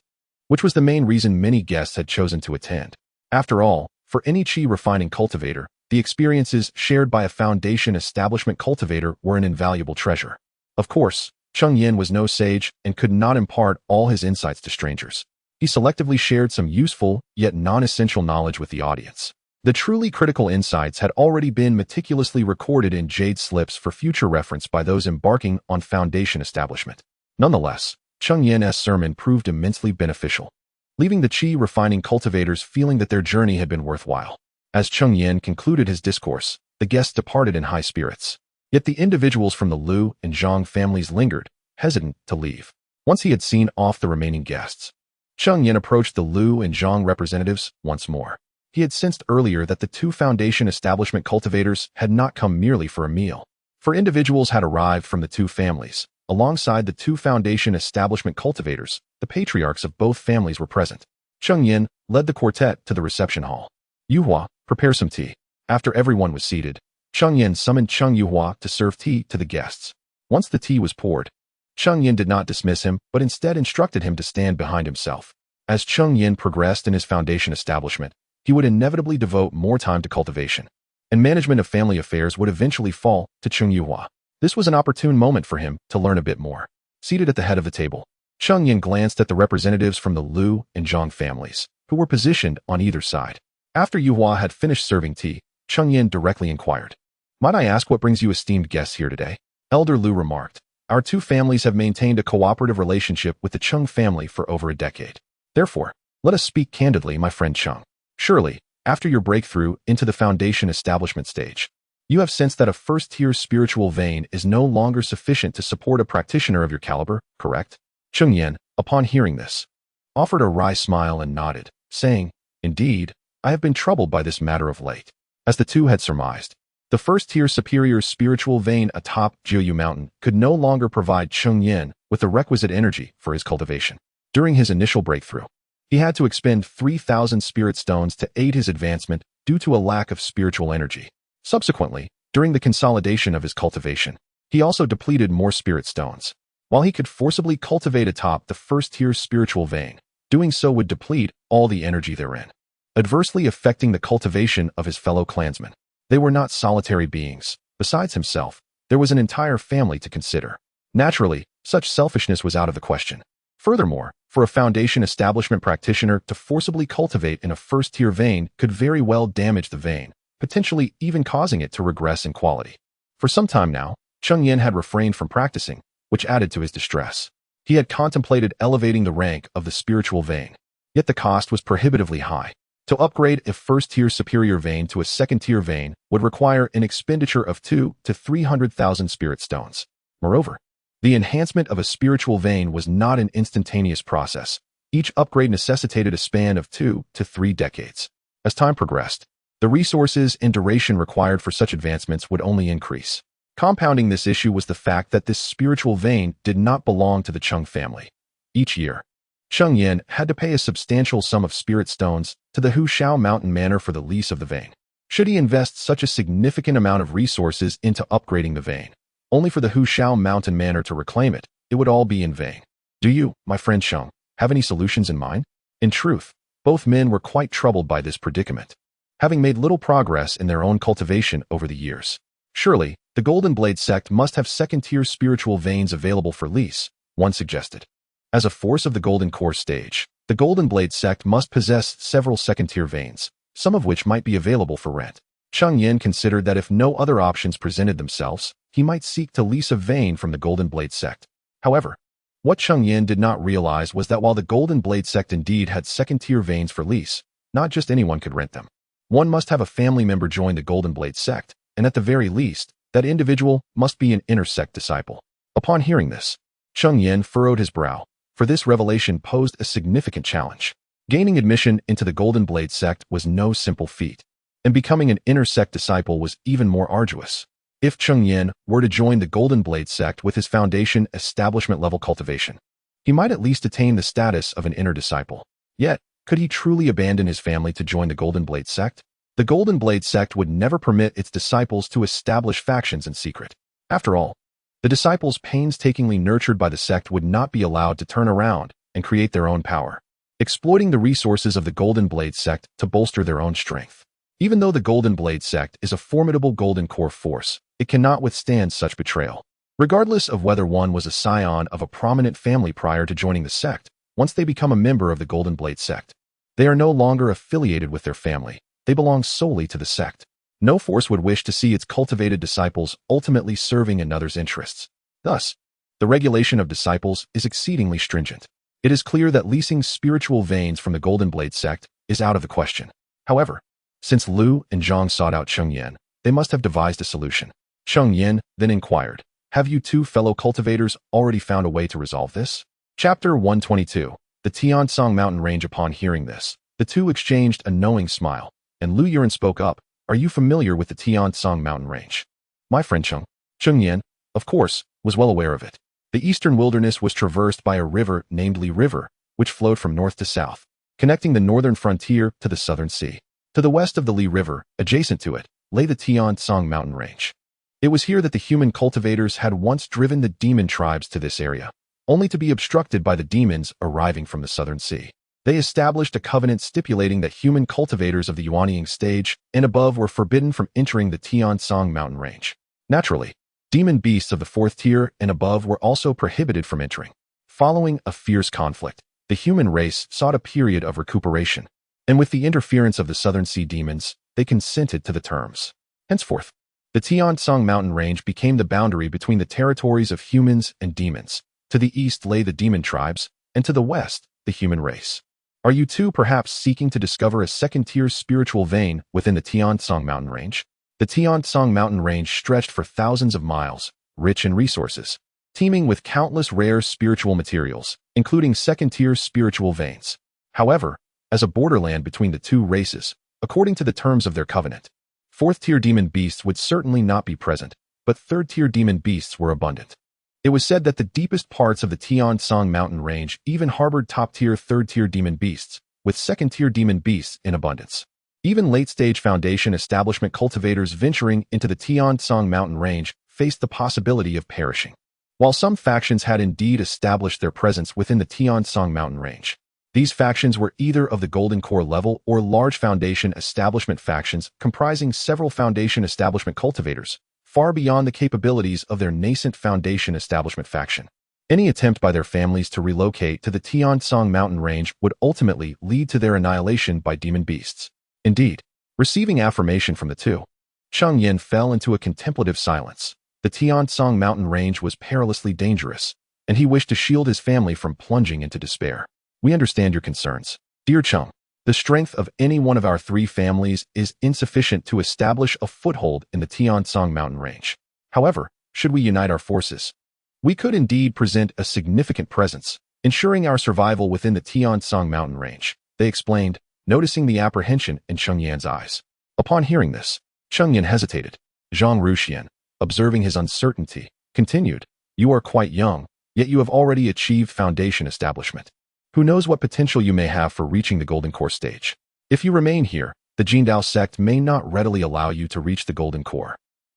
which was the main reason many guests had chosen to attend. After all, for any qi refining cultivator, the experiences shared by a foundation establishment cultivator were an invaluable treasure. Of course, Cheng Yan was no sage and could not impart all his insights to strangers. He selectively shared some useful, yet non-essential knowledge with the audience. The truly critical insights had already been meticulously recorded in jade slips for future reference by those embarking on foundation establishment. Nonetheless, Cheng Yan's sermon proved immensely beneficial, leaving the qi refining cultivators feeling that their journey had been worthwhile. As Cheng Yan concluded his discourse, the guests departed in high spirits. Yet the individuals from the Liu and Zhang families lingered, hesitant to leave. Once he had seen off the remaining guests, Cheng Yan approached the Liu and Zhang representatives once more. He had sensed earlier that the two foundation establishment cultivators had not come merely for a meal. For individuals had arrived from the two families. Alongside the two foundation establishment cultivators, the patriarchs of both families were present. Cheng Yan led the quartet to the reception hall. Yuhua, prepare some tea. After everyone was seated, Cheng Yan summoned Cheng Yuhua to serve tea to the guests. Once the tea was poured, Cheng Yan did not dismiss him, but instead instructed him to stand behind himself. As Cheng Yan progressed in his foundation establishment, he would inevitably devote more time to cultivation, and management of family affairs would eventually fall to Cheng Yuhua. This was an opportune moment for him to learn a bit more. Seated at the head of the table, Cheng Yan glanced at the representatives from the Liu and Zhang families, who were positioned on either side. After Yuhua had finished serving tea, Cheng Yan directly inquired. Might I ask what brings you esteemed guests here today? Elder Lu remarked. Our two families have maintained a cooperative relationship with the Cheng family for over a decade. Therefore, let us speak candidly, my friend Cheng. Surely, after your breakthrough into the foundation establishment stage, you have sensed that a first-tier spiritual vein is no longer sufficient to support a practitioner of your caliber, correct? Cheng Yan, upon hearing this, offered a wry smile and nodded, saying, Indeed, I have been troubled by this matter of late. As the two had surmised, the first-tier superior spiritual vein atop Jiuyu Mountain could no longer provide Cheng Yan with the requisite energy for his cultivation. During his initial breakthrough, he had to expend 3,000 spirit stones to aid his advancement due to a lack of spiritual energy. Subsequently, during the consolidation of his cultivation, he also depleted more spirit stones. While he could forcibly cultivate atop the first-tier spiritual vein, doing so would deplete all the energy therein, adversely affecting the cultivation of his fellow clansmen. They were not solitary beings. Besides himself, there was an entire family to consider. Naturally, such selfishness was out of the question. Furthermore, for a foundation establishment practitioner to forcibly cultivate in a first-tier vein could very well damage the vein, potentially even causing it to regress in quality. For some time now, Cheng Yan had refrained from practicing, which added to his distress. He had contemplated elevating the rank of the spiritual vein, yet the cost was prohibitively high. To upgrade a first-tier superior vein to a second-tier vein would require an expenditure of 200,000 to 300,000 spirit stones. Moreover, the enhancement of a spiritual vein was not an instantaneous process. Each upgrade necessitated a span of 2 to 3 decades. As time progressed, the resources and duration required for such advancements would only increase. Compounding this issue was the fact that this spiritual vein did not belong to the Cheng family. Each year, Cheng Yan had to pay a substantial sum of spirit stones to the Hushao Mountain Manor for the lease of the vein. Should he invest such a significant amount of resources into upgrading the vein, only for the Hushao Mountain Manor to reclaim it, it would all be in vain. Do you, my friend Cheng, have any solutions in mind? In truth, both men were quite troubled by this predicament, having made little progress in their own cultivation over the years. Surely, the Golden Blade sect must have second-tier spiritual veins available for lease, one suggested. As a force of the Golden Core stage, the Golden Blade sect must possess several second-tier veins, some of which might be available for rent. Cheng Yan considered that if no other options presented themselves, he might seek to lease a vein from the Golden Blade sect. However, what Cheng Yan did not realize was that while the Golden Blade sect indeed had second-tier veins for lease, not just anyone could rent them. One must have a family member join the Golden Blade sect, and at the very least, that individual must be an inner sect disciple. Upon hearing this, Cheng Yan furrowed his brow, for this revelation posed a significant challenge. Gaining admission into the Golden Blade sect was no simple feat, and becoming an inner sect disciple was even more arduous. If Cheng Yan were to join the Golden Blade sect with his foundation establishment level cultivation, he might at least attain the status of an inner disciple. Yet, could he truly abandon his family to join the Golden Blade sect? The Golden Blade sect would never permit its disciples to establish factions in secret. After all, the disciples painstakingly nurtured by the sect would not be allowed to turn around and create their own power, exploiting the resources of the Golden Blade sect to bolster their own strength. Even though the Golden Blade sect is a formidable Golden Core force, it cannot withstand such betrayal. Regardless of whether one was a scion of a prominent family prior to joining the sect, once they become a member of the Golden Blade sect, they are no longer affiliated with their family. They belong solely to the sect. No force would wish to see its cultivated disciples ultimately serving another's interests. Thus, the regulation of disciples is exceedingly stringent. It is clear that leasing spiritual veins from the Golden Blade sect is out of the question. However, since Lu and Zhang sought out Cheng Yan, they must have devised a solution. Cheng Yan then inquired, "Have you two fellow cultivators already found a way to resolve this?" Chapter 122. The Tiansong Mountain Range. Upon hearing this, the two exchanged a knowing smile, and Lu Yuren spoke up. "Are you familiar with the Tiansong Mountain Range?" "My friend Cheng Yan, of course, was well aware of it. The eastern wilderness was traversed by a river named Li River, which flowed from north to south, connecting the northern frontier to the southern sea. To the west of the Li River, adjacent to it, lay the Tiansong Mountain Range. It was here that the human cultivators had once driven the demon tribes to this area, only to be obstructed by the demons arriving from the southern sea. They established a covenant stipulating that human cultivators of the Yuanying stage and above were forbidden from entering the Tiansong Mountain Range. Naturally, demon beasts of the fourth tier and above were also prohibited from entering. Following a fierce conflict, the human race sought a period of recuperation, and with the interference of the southern sea demons, they consented to the terms. Henceforth, the Xianxia mountain range became the boundary between the territories of humans and demons. To the east lay the demon tribes, and to the west, the human race. Are you too perhaps seeking to discover a second-tier spiritual vein within the Xianxia mountain range? The Xianxia mountain range stretched for thousands of miles, rich in resources, teeming with countless rare spiritual materials, including second-tier spiritual veins. However, as a borderland between the two races, according to the terms of their covenant, fourth-tier demon beasts would certainly not be present, but third-tier demon beasts were abundant. It was said that the deepest parts of the Xianxia mountain range even harbored top-tier third-tier demon beasts, with second-tier demon beasts in abundance. Even late-stage Foundation establishment cultivators venturing into the Xianxia mountain range faced the possibility of perishing. While some factions had indeed established their presence within the Xianxia mountain range, these factions were either of the Golden Core level or large Foundation establishment factions comprising several Foundation establishment cultivators, far beyond the capabilities of their nascent Foundation establishment faction. Any attempt by their families to relocate to the Xianxia mountain range would ultimately lead to their annihilation by demon beasts. Indeed, receiving affirmation from the two, Cheng Yan fell into a contemplative silence. The Xianxia mountain range was perilously dangerous, and he wished to shield his family from plunging into despair. We understand your concerns, dear Cheng. The strength of any one of our three families is insufficient to establish a foothold in the Xianxia mountain range. However, should we unite our forces, we could indeed present a significant presence, ensuring our survival within the Xianxia mountain range, they explained, noticing the apprehension in Cheng Yan's eyes. Upon hearing this, Cheng Yan hesitated. Zhang Ruxian, observing his uncertainty, continued, "You are quite young, yet you have already achieved Foundation establishment. Who knows what potential you may have for reaching the Golden Core stage? If you remain here, the Jindao sect may not readily allow you to reach the Golden Core.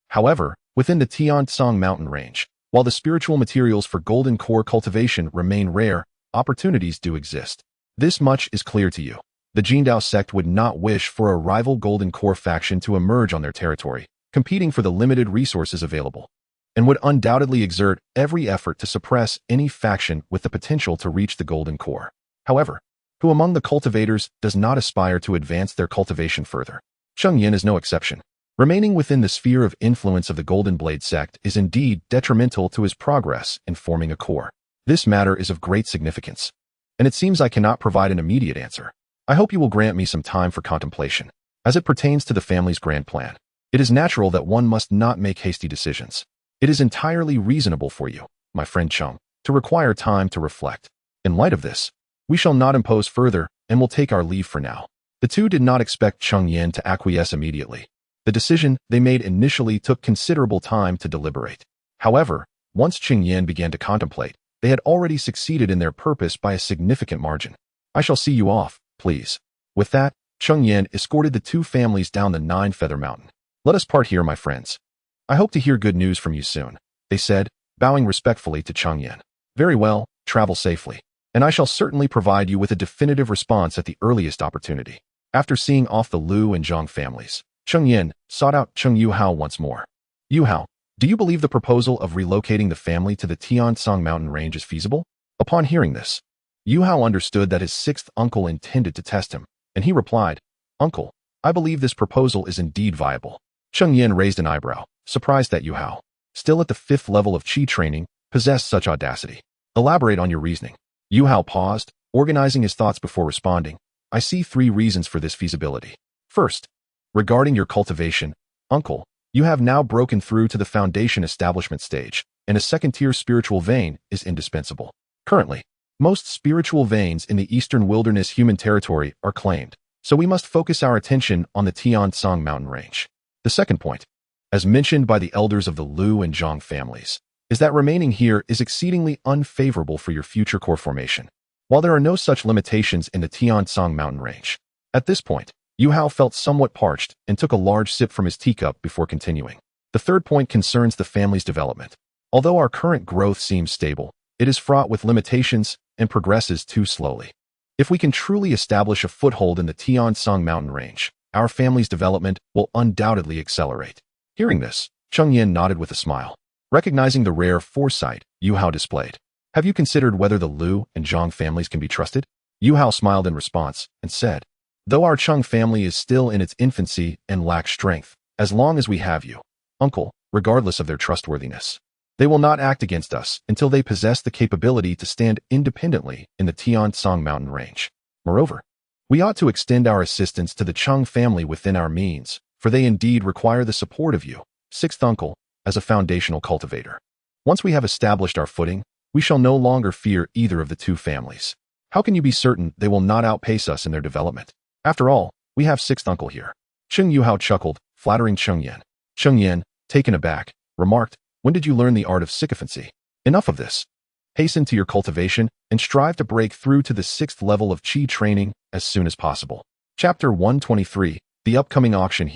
However, within the Xianxia mountain range, while the spiritual materials for Golden Core cultivation remain rare, opportunities do exist. This much is clear to you. The Jindao sect would not wish for a rival Golden Core faction to emerge on their territory, competing for the limited resources available, and would undoubtedly exert every effort to suppress any faction with the potential to reach the Golden Core. However, who among the cultivators does not aspire to advance their cultivation further? Cheng Yan is no exception. Remaining within the sphere of influence of the Golden Blade sect is indeed detrimental to his progress in forming a core. This matter is of great significance, and it seems I cannot provide an immediate answer. I hope you will grant me some time for contemplation. As it pertains to the family's grand plan, it is natural that one must not make hasty decisions. It is entirely reasonable for you, my friend Cheng, to require time to reflect. In light of this, we shall not impose further and will take our leave for now." The two did not expect Cheng Yan to acquiesce immediately. The decision they made initially took considerable time to deliberate. However, once Cheng Yan began to contemplate, they had already succeeded in their purpose by a significant margin. "I shall see you off, please." With that, Cheng Yan escorted the two families down the Nine-Feather Mountain. "Let us part here, my friends. I hope to hear good news from you soon," they said, bowing respectfully to Cheng Yan. "Very well, travel safely, and I shall certainly provide you with a definitive response at the earliest opportunity." After seeing off the Lu and Zhang families, Cheng Yan sought out Cheng Yuhao once more. "Yuhao, do you believe the proposal of relocating the family to the Xianxia mountain range is feasible?" Upon hearing this, Yuhao understood that his sixth uncle intended to test him, and he replied, "Uncle, I believe this proposal is indeed viable." Cheng Yan raised an eyebrow, surprised that Yuhao, still at the 5th level of Qi training, possessed such audacity. "Elaborate on your reasoning." Yuhao paused, organizing his thoughts before responding. "I see 3 reasons for this feasibility. First, regarding your cultivation, uncle, you have now broken through to the Foundation establishment stage, and a second-tier spiritual vein is indispensable. Currently, most spiritual veins in the Eastern Wilderness human territory are claimed, so we must focus our attention on the Xianxia mountain range. The second point, as mentioned by the elders of the Lu and Zhang families, is that remaining here is exceedingly unfavorable for your future core formation, while there are no such limitations in the Xianxia mountain range." At this point, Yuhao felt somewhat parched and took a large sip from his teacup before continuing. "The third point concerns the family's development. Although our current growth seems stable, it is fraught with limitations and progresses too slowly. If we can truly establish a foothold in the Xianxia mountain range, our family's development will undoubtedly accelerate." Hearing this, Cheng Yan nodded with a smile. Recognizing the rare foresight Yuhao displayed, "Have you considered whether the Lu and Zhang families can be trusted?" Yuhao smiled in response and said, Though our Cheng family is still in its infancy and lacks strength, as long as we have you, uncle, regardless of their trustworthiness, they will not act against us until they possess the capability to stand independently in the Tiansong mountain range. Moreover, we ought to extend our assistance to the Cheng family within our means, for they indeed require the support of you, sixth uncle, as a foundational cultivator. Once we have established our footing, we shall no longer fear either of the two families. How can you be certain they will not outpace us in their development? After all, we have sixth uncle here. Cheng Yuhao chuckled, flattering Cheng Yan. Cheng Yan, taken aback, remarked, when did you learn the art of sycophancy? Enough of this. Hasten to your cultivation and strive to break through to the 6th level of Qi training as soon as possible. Chapter 123, The Upcoming Auction.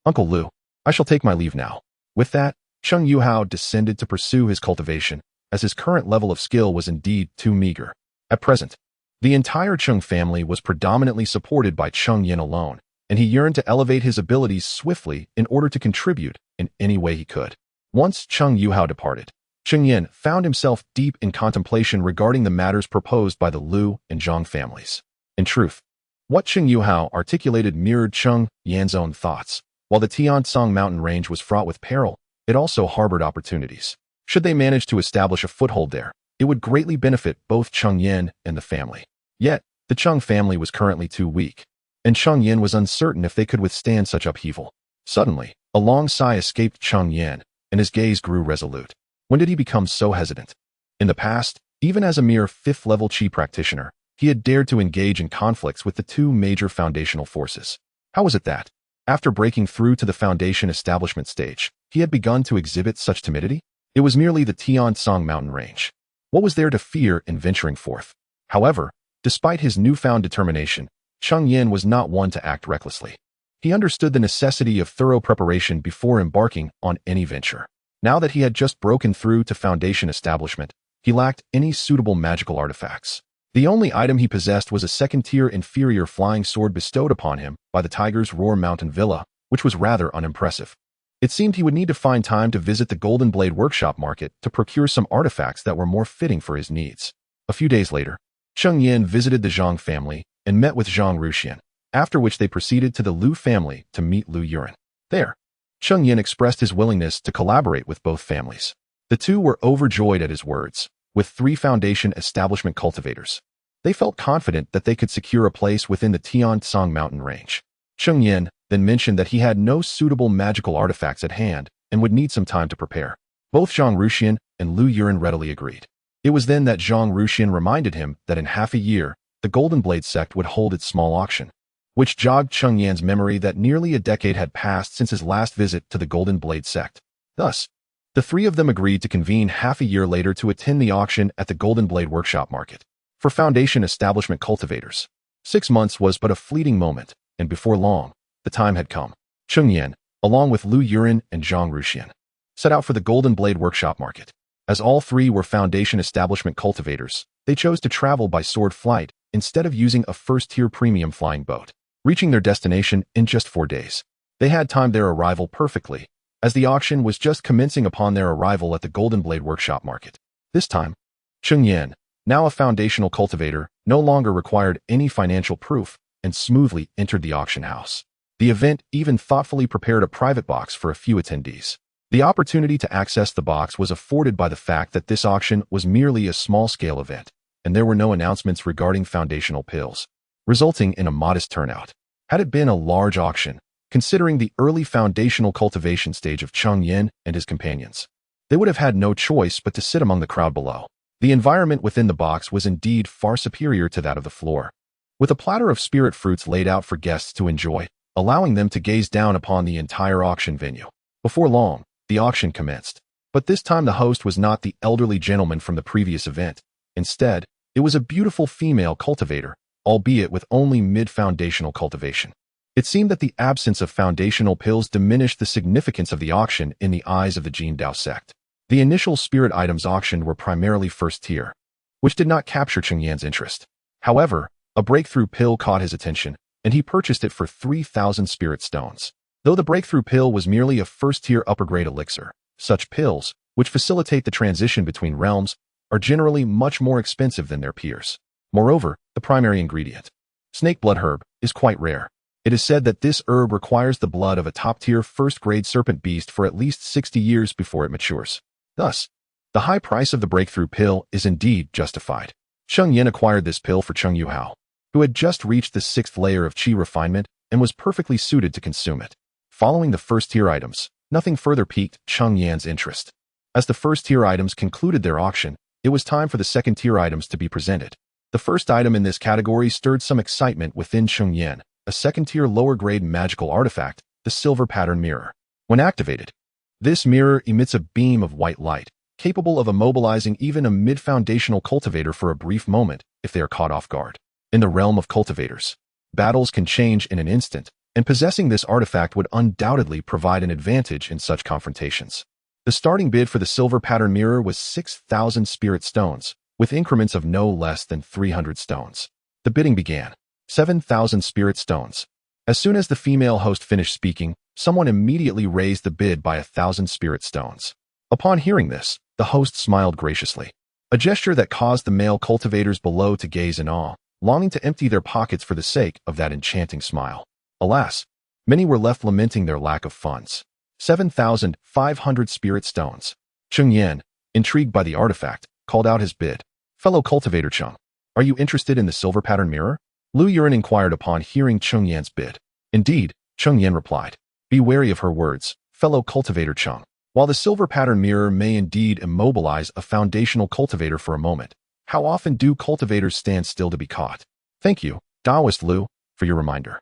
Uncle Lu, I shall take my leave now. With that, Cheng Yuhao descended to pursue his cultivation, as his current level of skill was indeed too meager. At present, the entire Cheng family was predominantly supported by Cheng Yan alone, and he yearned to elevate his abilities swiftly in order to contribute in any way he could. Once Cheng Yuhao departed, Cheng Yan found himself deep in contemplation regarding the matters proposed by the Lu and Zhang families. In truth, what Cheng Yuhao articulated mirrored Cheng Yan's own thoughts. While the Tiansong mountain range was fraught with peril, it also harbored opportunities. Should they manage to establish a foothold there, it would greatly benefit both Cheng Yan and the family. Yet, the Cheng family was currently too weak, and Cheng Yan was uncertain if they could withstand such upheaval. Suddenly, a long sigh escaped Cheng Yan, and his gaze grew resolute. When did he become so hesitant? In the past, even as a mere 5th-level Qi practitioner, he had dared to engage in conflicts with the two major foundational forces. How was it that, after breaking through to the foundation establishment stage, he had begun to exhibit such timidity? It was merely the Tiansong mountain range. What was there to fear in venturing forth? However, despite his newfound determination, Cheng Yan was not one to act recklessly. He understood the necessity of thorough preparation before embarking on any venture. Now that he had just broken through to foundation establishment, he lacked any suitable magical artifacts. The only item he possessed was a 2nd-tier inferior flying sword bestowed upon him by the Tiger's Roar Mountain Villa, which was rather unimpressive. It seemed he would need to find time to visit the Golden Blade Workshop Market to procure some artifacts that were more fitting for his needs. A few days later, Cheng Yan visited the Zhang family and met with Zhang Ruxian, after which they proceeded to the Lu family to meet Lu Yuren. There, Cheng Yan expressed his willingness to collaborate with both families. The two were overjoyed at his words. With 3 foundation establishment cultivators, they felt confident that they could secure a place within the Tiansong mountain range. Cheng Yan then mentioned that he had no suitable magical artifacts at hand and would need some time to prepare. Both Zhang Ruxian and Lu Yuren readily agreed. It was then that Zhang Ruxian reminded him that in half a year, the Golden Blade sect would hold its small auction, which jogged Cheng Yan's memory that nearly a decade had passed since his last visit to the Golden Blade sect. Thus, the 3 of them agreed to convene half a year later to attend the auction at the Golden Blade Workshop Market. For foundation establishment cultivators, 6 months was but a fleeting moment, and before long, the time had come. Cheng Yan, along with Lu Yuren and Zhang Ruxian, set out for the Golden Blade Workshop Market. As all 3 were foundation establishment cultivators, they chose to travel by sword flight instead of using a 1st-tier premium flying boat, reaching their destination in just 4 days. They had timed their arrival perfectly, as the auction was just commencing upon their arrival at the Golden Blade Workshop Market. This time, Cheng Yan, now a foundational cultivator, no longer required any financial proof and smoothly entered the auction house. The event even thoughtfully prepared a private box for a few attendees. The opportunity to access the box was afforded by the fact that this auction was merely a small-scale event, and there were no announcements regarding foundational pills, resulting in a modest turnout. Had it been a large auction, considering the early foundational cultivation stage of Cheng Yan and his companions, they would have had no choice but to sit among the crowd below. The environment within the box was indeed far superior to that of the floor, with a platter of spirit fruits laid out for guests to enjoy, allowing them to gaze down upon the entire auction venue. Before long, the auction commenced, but this time the host was not the elderly gentleman from the previous event. Instead, it was a beautiful female cultivator, albeit with only mid-foundational cultivation. It seemed that the absence of foundational pills diminished the significance of the auction in the eyes of the Jin Dao sect. The initial spirit items auctioned were primarily 1st tier, which did not capture Cheng Yan's interest. However, a breakthrough pill caught his attention, and he purchased it for 3,000 spirit stones. Though the breakthrough pill was merely a 1st-tier upper-grade elixir, such pills, which facilitate the transition between realms, are generally much more expensive than their peers. Moreover, the primary ingredient, snake blood herb, is is quite rare. It is said that this herb requires the blood of a top-tier first-grade serpent beast for at least 60 years before it matures. Thus, the high price of the breakthrough pill is indeed justified. Cheng Yan acquired this pill for Cheng Yuhao, who had just reached the 6th layer of qi refinement and was perfectly suited to consume it. Following the first-tier items, nothing further piqued Cheng Yan's interest. As the first-tier items concluded their auction, it was time for the second-tier items to be presented. The first item in this category stirred some excitement within Cheng Yan, a second-tier lower-grade magical artifact, the silver pattern mirror. When activated, this mirror emits a beam of white light, capable of immobilizing even a mid-foundational cultivator for a brief moment if they are caught off guard. In the realm of cultivators, battles can change in an instant, and possessing this artifact would undoubtedly provide an advantage in such confrontations. The starting bid for the silver pattern mirror was 6,000 spirit stones, with increments of no less than 300 stones. The bidding began. 7,000 spirit stones. As soon as the female host finished speaking, someone immediately raised the bid by 1,000 spirit stones. Upon hearing this, the host smiled graciously, a gesture that caused the male cultivators below to gaze in awe, longing to empty their pockets for the sake of that enchanting smile. Alas, many were left lamenting their lack of funds. 7,500 spirit stones. Cheng Yan, intrigued by the artifact, called out his bid. Fellow cultivator Cheng, are you interested in the silver pattern mirror? Lu Yuren inquired upon hearing Cheng Yan's bid. Indeed, Cheng Yan replied. Be wary of her words, fellow cultivator Cheng. While the silver pattern mirror may indeed immobilize a foundational cultivator for a moment, how often do cultivators stand still to be caught? Thank you, Taoist Lu, for your reminder.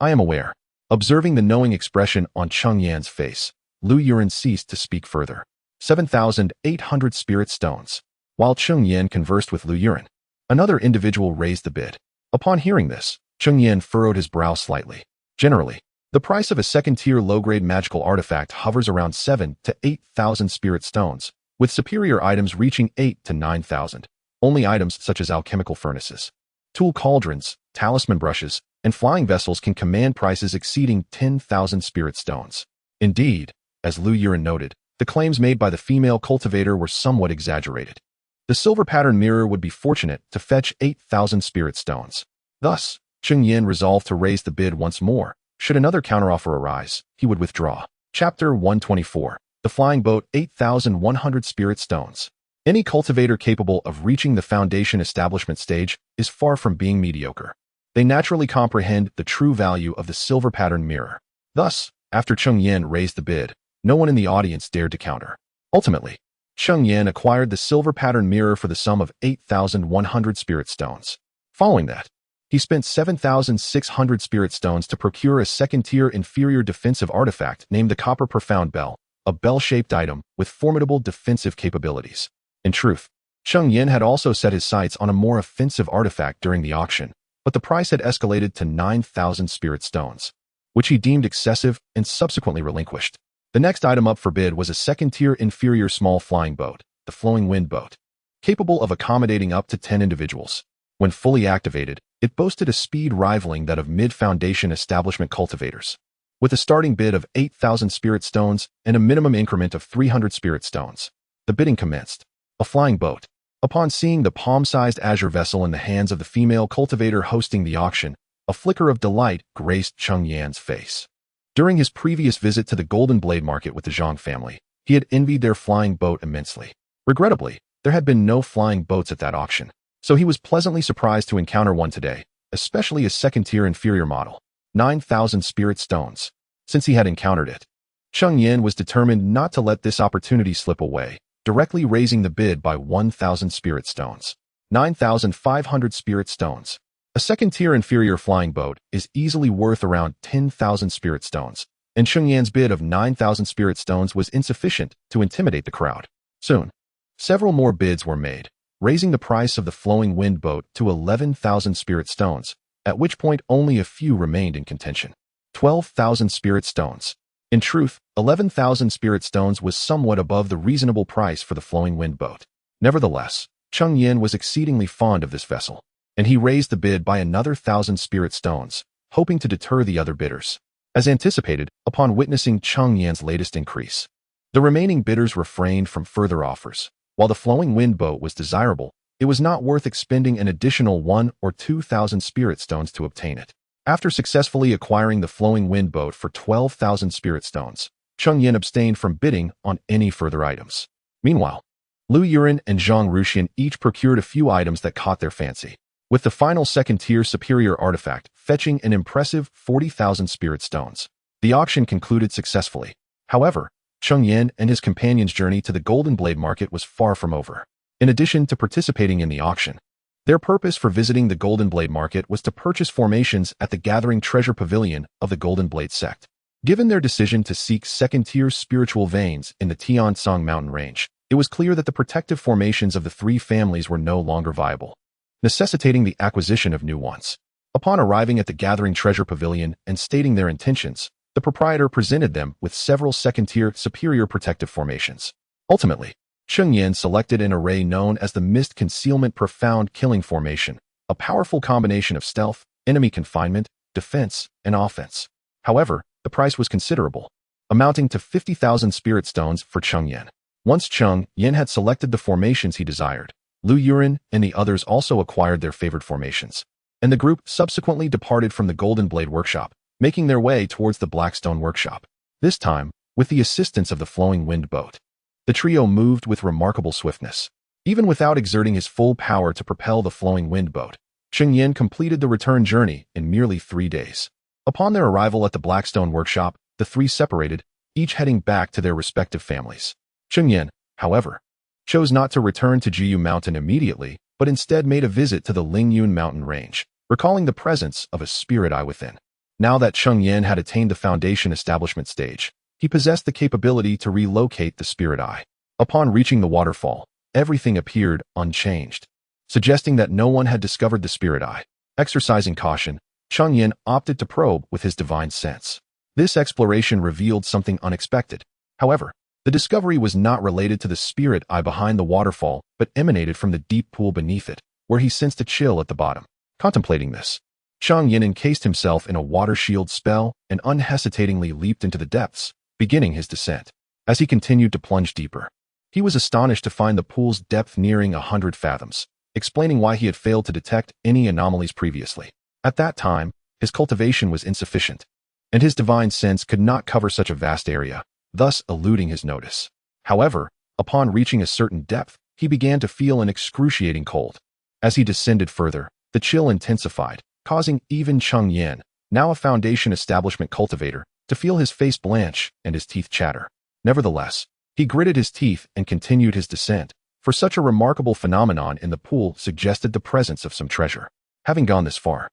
I am aware. Observing the knowing expression on Cheng Yan's face, Lu Yuren ceased to speak further. 7,800 spirit stones. While Cheng Yan conversed with Lu Yuren, another individual raised the bid. Upon hearing this, Cheng Yan furrowed his brow slightly. Generally, the price of a second-tier low-grade magical artifact hovers around 7,000 to 8,000 spirit stones, with superior items reaching 8,000 to 9,000. Only items such as alchemical furnaces, tool cauldrons, talisman brushes, and flying vessels can command prices exceeding 10,000 spirit stones. Indeed, as Lu Yuren noted, the claims made by the female cultivator were somewhat exaggerated. The silver pattern mirror would be fortunate to fetch 8,000 spirit stones. Thus, Cheng Yan resolved to raise the bid once more. Should another counteroffer arise, he would withdraw. Chapter 124. The Flying Boat. 8,100 spirit stones. Any cultivator capable of reaching the foundation establishment stage is far from being mediocre. They naturally comprehend the true value of the silver pattern mirror. Thus, after Cheng Yan raised the bid, no one in the audience dared to counter. Ultimately, Cheng Yan acquired the silver pattern mirror for the sum of 8,100 spirit stones. Following that, he spent 7,600 spirit stones to procure a second-tier inferior defensive artifact named the Copper Profound Bell, a bell-shaped item with formidable defensive capabilities. In truth, Cheng Yan had also set his sights on a more offensive artifact during the auction, but the price had escalated to 9,000 spirit stones, which he deemed excessive and subsequently relinquished. The next item up for bid was a second-tier inferior small flying boat, the Flowing Wind Boat, capable of accommodating up to 10 individuals. When fully activated, it boasted a speed rivaling that of mid-foundation establishment cultivators. With a starting bid of 8,000 spirit stones and a minimum increment of 300 spirit stones, the bidding commenced. A flying boat. Upon seeing the palm-sized azure vessel in the hands of the female cultivator hosting the auction, a flicker of delight graced Cheng Yan's face. During his previous visit to the Golden Blade Market with the Zhang family, he had envied their flying boat immensely. Regrettably, there had been no flying boats at that auction, so he was pleasantly surprised to encounter one today, especially a second-tier inferior model. 9,000 spirit stones. Since he had encountered it, Cheng Yan was determined not to let this opportunity slip away, directly raising the bid by 1,000 spirit stones. 9,500 spirit stones. A second-tier inferior flying boat is easily worth around 10,000 spirit stones, and Cheng Yan's bid of 9,000 spirit stones was insufficient to intimidate the crowd. Soon, several more bids were made, raising the price of the Flowing Wind Boat to 11,000 spirit stones, at which point only a few remained in contention. 12,000 spirit stones. In truth, 11,000 spirit stones was somewhat above the reasonable price for the Flowing Wind Boat. Nevertheless, Cheng Yan was exceedingly fond of this vessel, and he raised the bid by another 1,000 spirit stones, hoping to deter the other bidders. As anticipated, upon witnessing Cheng Yan's latest increase, the remaining bidders refrained from further offers. While the Flowing Wind Boat was desirable, it was not worth expending an additional 1,000 or 2,000 spirit stones to obtain it. After successfully acquiring the flowing wind boat for 12,000 spirit stones, Cheng Yan abstained from bidding on any further items. Meanwhile, Lu Yuren and Zhang Ruxian each procured a few items that caught their fancy, with the final second-tier superior artifact fetching an impressive 40,000 spirit stones. The auction concluded successfully. However, Cheng Yan and his companion's journey to the Golden Blade market was far from over. In addition to participating in the auction, their purpose for visiting the Golden Blade market was to purchase formations at the Gathering Treasure Pavilion of the Golden Blade sect. Given their decision to seek second-tier spiritual veins in the Tiansong mountain range, it was clear that the protective formations of the three families were no longer viable, necessitating the acquisition of new ones. Upon arriving at the Gathering Treasure Pavilion and stating their intentions, the proprietor presented them with several second-tier superior protective formations. Ultimately, Cheng Yan selected an array known as the Mist Concealment Profound Killing Formation, a powerful combination of stealth, enemy confinement, defense, and offense. However, the price was considerable, amounting to 50,000 spirit stones for Cheng Yan. Once Cheng Yan had selected the formations he desired, Lu Yuren and the others also acquired their favored formations, and the group subsequently departed from the Golden Blade workshop, making their way towards the Blackstone workshop. This time, with the assistance of the flowing wind boat, the trio moved with remarkable swiftness. Even without exerting his full power to propel the flowing wind boat, Cheng Yan completed the return journey in merely 3 days. Upon their arrival at the Blackstone workshop, the three separated, each heading back to their respective families. Cheng Yan, however, chose not to return to Jiyu Mountain immediately, but instead made a visit to the Lingyun mountain range, recalling the presence of a spirit eye within. Now that Cheng Yan had attained the foundation establishment stage, he possessed the capability to relocate the spirit eye. Upon reaching the waterfall, everything appeared unchanged, suggesting that no one had discovered the spirit eye. Exercising caution, Cheng Yan opted to probe with his divine sense. This exploration revealed something unexpected. However, the discovery was not related to the spirit eye behind the waterfall, but emanated from the deep pool beneath it, where he sensed a chill at the bottom. Contemplating this, Cheng Yan encased himself in a water shield spell and unhesitatingly leaped into the depths, beginning his descent. As he continued to plunge deeper, he was astonished to find the pool's depth nearing 100 fathoms, explaining why he had failed to detect any anomalies previously. At that time, his cultivation was insufficient, and his divine sense could not cover such a vast area, thus eluding his notice. However, upon reaching a certain depth, he began to feel an excruciating cold. As he descended further, the chill intensified, causing even Cheng Yan, now a foundation establishment cultivator, to feel his face blanch and his teeth chatter. Nevertheless, he gritted his teeth and continued his descent, for such a remarkable phenomenon in the pool suggested the presence of some treasure. Having gone this far,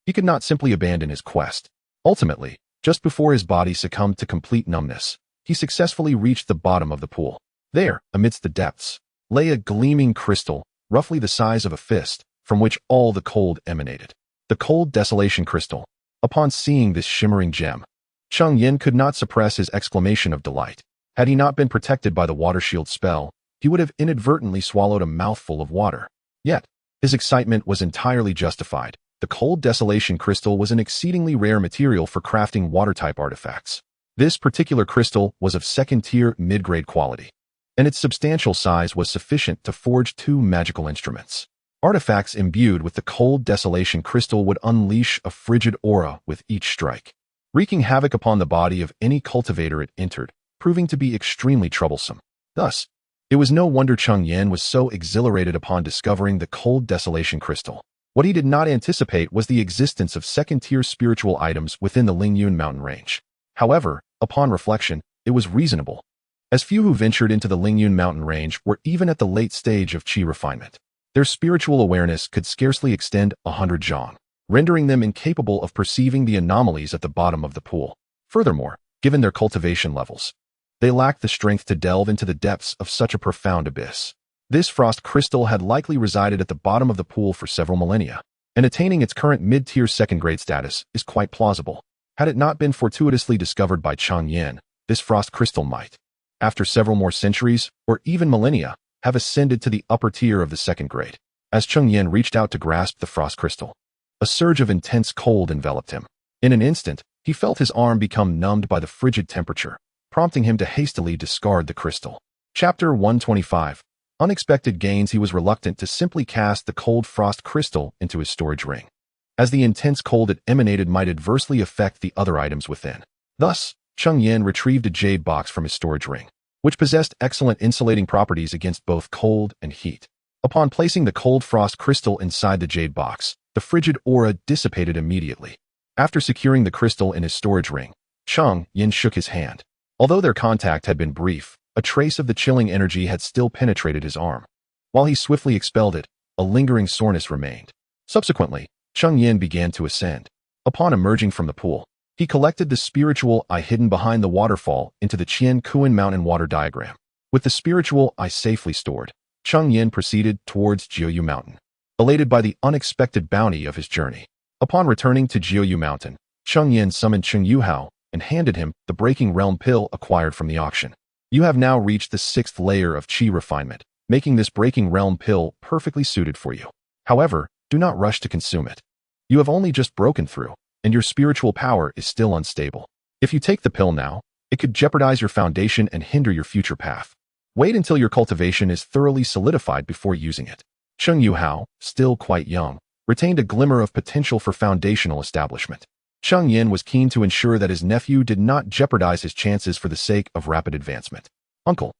he could not simply abandon his quest. Ultimately, just before his body succumbed to complete numbness, he successfully reached the bottom of the pool. There, amidst the depths, lay a gleaming crystal, roughly the size of a fist, from which all the cold emanated. The cold desolation crystal. Upon seeing this shimmering gem, Cheng Yan could not suppress his exclamation of delight. Had he not been protected by the water shield spell, he would have inadvertently swallowed a mouthful of water. Yet, his excitement was entirely justified. The cold desolation crystal was an exceedingly rare material for crafting water-type artifacts. This particular crystal was of second-tier mid-grade quality, and its substantial size was sufficient to forge 2 magical instruments. Artifacts imbued with the cold desolation crystal would unleash a frigid aura with each strike, wreaking havoc upon the body of any cultivator it entered, proving to be extremely troublesome. Thus, it was no wonder Cheng Yan was so exhilarated upon discovering the cold desolation crystal. What he did not anticipate was the existence of second-tier spiritual items within the Lingyun mountain range. However, upon reflection, it was reasonable, as few who ventured into the Lingyun mountain range were even at the late stage of qi refinement. Their spiritual awareness could scarcely extend 100 zhang, rendering them incapable of perceiving the anomalies at the bottom of the pool. Furthermore, given their cultivation levels, they lacked the strength to delve into the depths of such a profound abyss. This frost crystal had likely resided at the bottom of the pool for several millennia, and attaining its current mid-tier second-grade status is quite plausible. Had it not been fortuitously discovered by Cheng Yan, this frost crystal might, after several more centuries, or even millennia, have ascended to the upper tier of the second grade. As Cheng Yan reached out to grasp the frost crystal, a surge of intense cold enveloped him. In an instant, he felt his arm become numbed by the frigid temperature, prompting him to hastily discard the crystal. Chapter 125. Unexpected gains. He was reluctant to simply cast the cold frost crystal into his storage ring. as the intense cold it emanated might adversely affect the other items within. Thus, Cheng Yan retrieved a jade box from his storage ring, which possessed excellent insulating properties against both cold and heat. Upon placing the cold frost crystal inside the jade box, the frigid aura dissipated immediately. After securing the crystal in his storage ring, Cheng Yan shook his hand. Although their contact had been brief, a trace of the chilling energy had still penetrated his arm. While he swiftly expelled it, a lingering soreness remained. Subsequently, Cheng Yan began to ascend. Upon emerging from the pool, he collected the spiritual eye hidden behind the waterfall into the Qian Kuan mountain water diagram. With the spiritual eye safely stored, Cheng Yan proceeded towards Jiuyu Mountain, elated by the unexpected bounty of his journey. Upon returning to Jiuyu Mountain, Cheng Yan summoned Cheng Yuhao and handed him the Breaking Realm pill acquired from the auction. You have now reached the 6th layer of Qi refinement, making this Breaking Realm pill perfectly suited for you. However, do not rush to consume it. You have only just broken through, and your spiritual power is still unstable. If you take the pill now, it could jeopardize your foundation and hinder your future path. Wait until your cultivation is thoroughly solidified before using it. Cheng Yuhao, still quite young, retained a glimmer of potential for foundational establishment. Cheng Yan was keen to ensure that his nephew did not jeopardize his chances for the sake of rapid advancement. Uncle,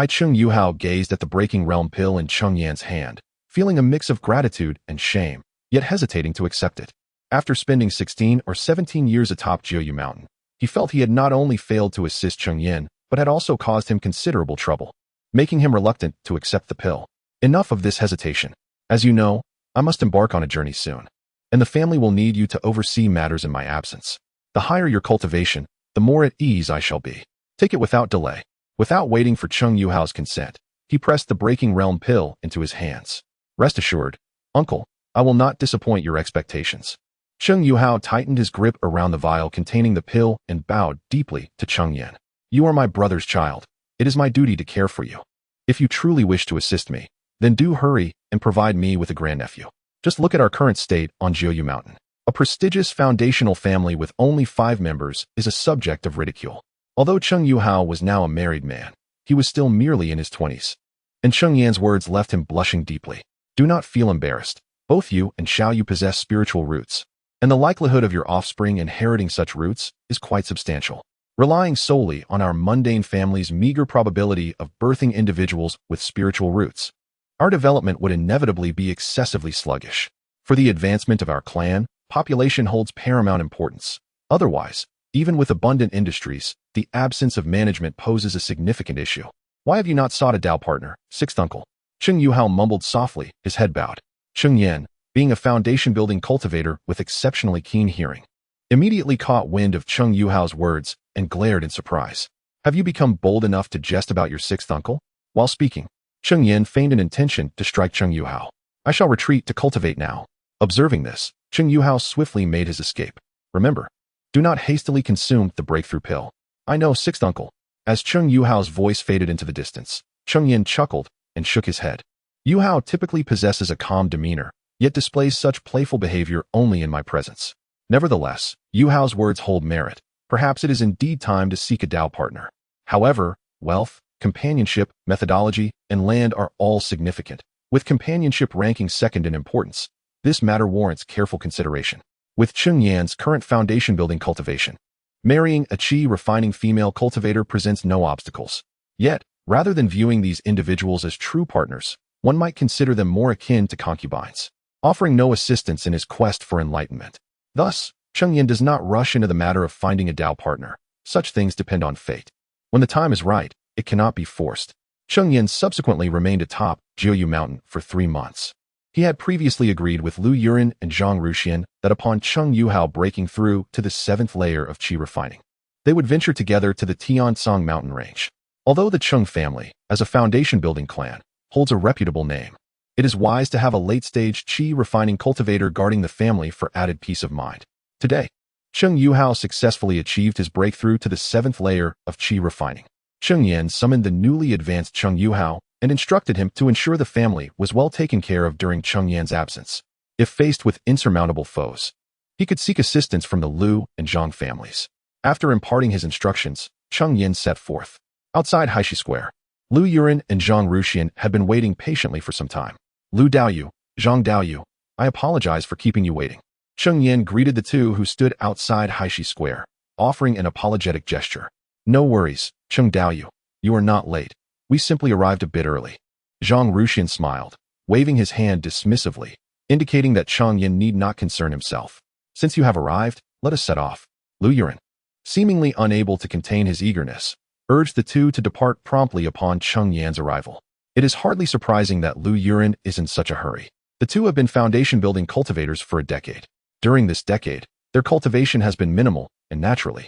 Cheng Yuhao gazed at the Breaking Realm pill in Cheng Yan's hand, feeling a mix of gratitude and shame, yet hesitating to accept it. After spending 16 or 17 years atop Jiuyu Mountain, he felt he had not only failed to assist Cheng Yan, but had also caused him considerable trouble, making him reluctant to accept the pill. Enough of this hesitation. As you know, I must embark on a journey soon, and the family will need you to oversee matters in my absence. The higher your cultivation, the more at ease I shall be. Take it without delay. Without waiting for Cheng Yuhao's consent, he pressed the Breaking Realm pill into his hands. Rest assured, Uncle, I will not disappoint your expectations. Cheng Yuhao tightened his grip around the vial containing the pill and bowed deeply to Cheng Yan. You are my brother's child. It is my duty to care for you. If you truly wish to assist me, then do hurry and provide me with a grandnephew. Just look at our current state on Jiuyu Mountain. A prestigious foundational family with only 5 members is a subject of ridicule. Although Cheng Yuhao was now a married man, he was still merely in his 20s. And Cheng Yan's words left him blushing deeply. Do not feel embarrassed. Both you and Xiaoyu possess spiritual roots, and the likelihood of your offspring inheriting such roots is quite substantial. Relying solely on our mundane family's meager probability of birthing individuals with spiritual roots, our development would inevitably be excessively sluggish. For the advancement of our clan, population holds paramount importance. Otherwise, even with abundant industries, the absence of management poses a significant issue. Why have you not sought a Dao partner, 6th uncle? Cheng Yuhao mumbled softly, his head bowed. Cheng Yan, being a foundation-building cultivator with exceptionally keen hearing, immediately caught wind of Cheng Yuhao's words and glared in surprise. Have you become bold enough to jest about your 6th uncle? While speaking, Cheng Yan feigned an intention to strike Cheng Yuhao. I shall retreat to cultivate now. Observing this, Cheng Yuhao swiftly made his escape. Remember, do not hastily consume the breakthrough pill. I know, 6th uncle. As Cheng Yuhao's voice faded into the distance, Cheng Yan chuckled and shook his head. Yuhao typically possesses a calm demeanor, yet displays such playful behavior only in my presence. Nevertheless, Yuhao's words hold merit. Perhaps it is indeed time to seek a Dao partner. However, wealth, companionship, methodology, and land are all significant, with companionship ranking second in importance. This matter warrants careful consideration. With Cheng Yan's current foundation-building cultivation, marrying a Qi refining female cultivator presents no obstacles. Yet, rather than viewing these individuals as true partners, one might consider them more akin to concubines, offering no assistance in his quest for enlightenment. Thus, Cheng Yan does not rush into the matter of finding a Dao partner. Such things depend on fate. When the time is right, it cannot be forced. Cheng Yan subsequently remained atop Jiuyu Mountain for 3 months. He had previously agreed with Lu Yuran and Zhang Ruxian that upon Cheng Yuhao breaking through to the 7th layer of Qi refining, they would venture together to the Tiansong mountain range. Although the Cheng family, as a foundation-building clan, holds a reputable name, it is wise to have a late-stage Qi refining cultivator guarding the family for added peace of mind. Today, Cheng Yuhao successfully achieved his breakthrough to the 7th layer of Qi refining. Cheng Yan summoned the newly advanced Cheng Yuhao and instructed him to ensure the family was well taken care of during Cheng Yan's absence. If faced with insurmountable foes, he could seek assistance from the Lu and Zhang families. After imparting his instructions, Cheng Yan set forth. Outside Haishi Square, Lu Yuran and Zhang Ruxian had been waiting patiently for some time. Lu Daoyu, Zhang Daoyu, I apologize for keeping you waiting. Cheng Yan greeted the two who stood outside Haishi Square, offering an apologetic gesture. No worries, Cheng Daoyu. You are not late. We simply arrived a bit early. Zhang Ruxian smiled, waving his hand dismissively, indicating that Cheng Yan need not concern himself. Since you have arrived, let us set off. Lu Yuren, seemingly unable to contain his eagerness, urged the two to depart promptly upon Cheng Yan's arrival. It is hardly surprising that Lu Yuren is in such a hurry. The two have been foundation-building cultivators for a decade. During this decade, their cultivation has been minimal, and naturally,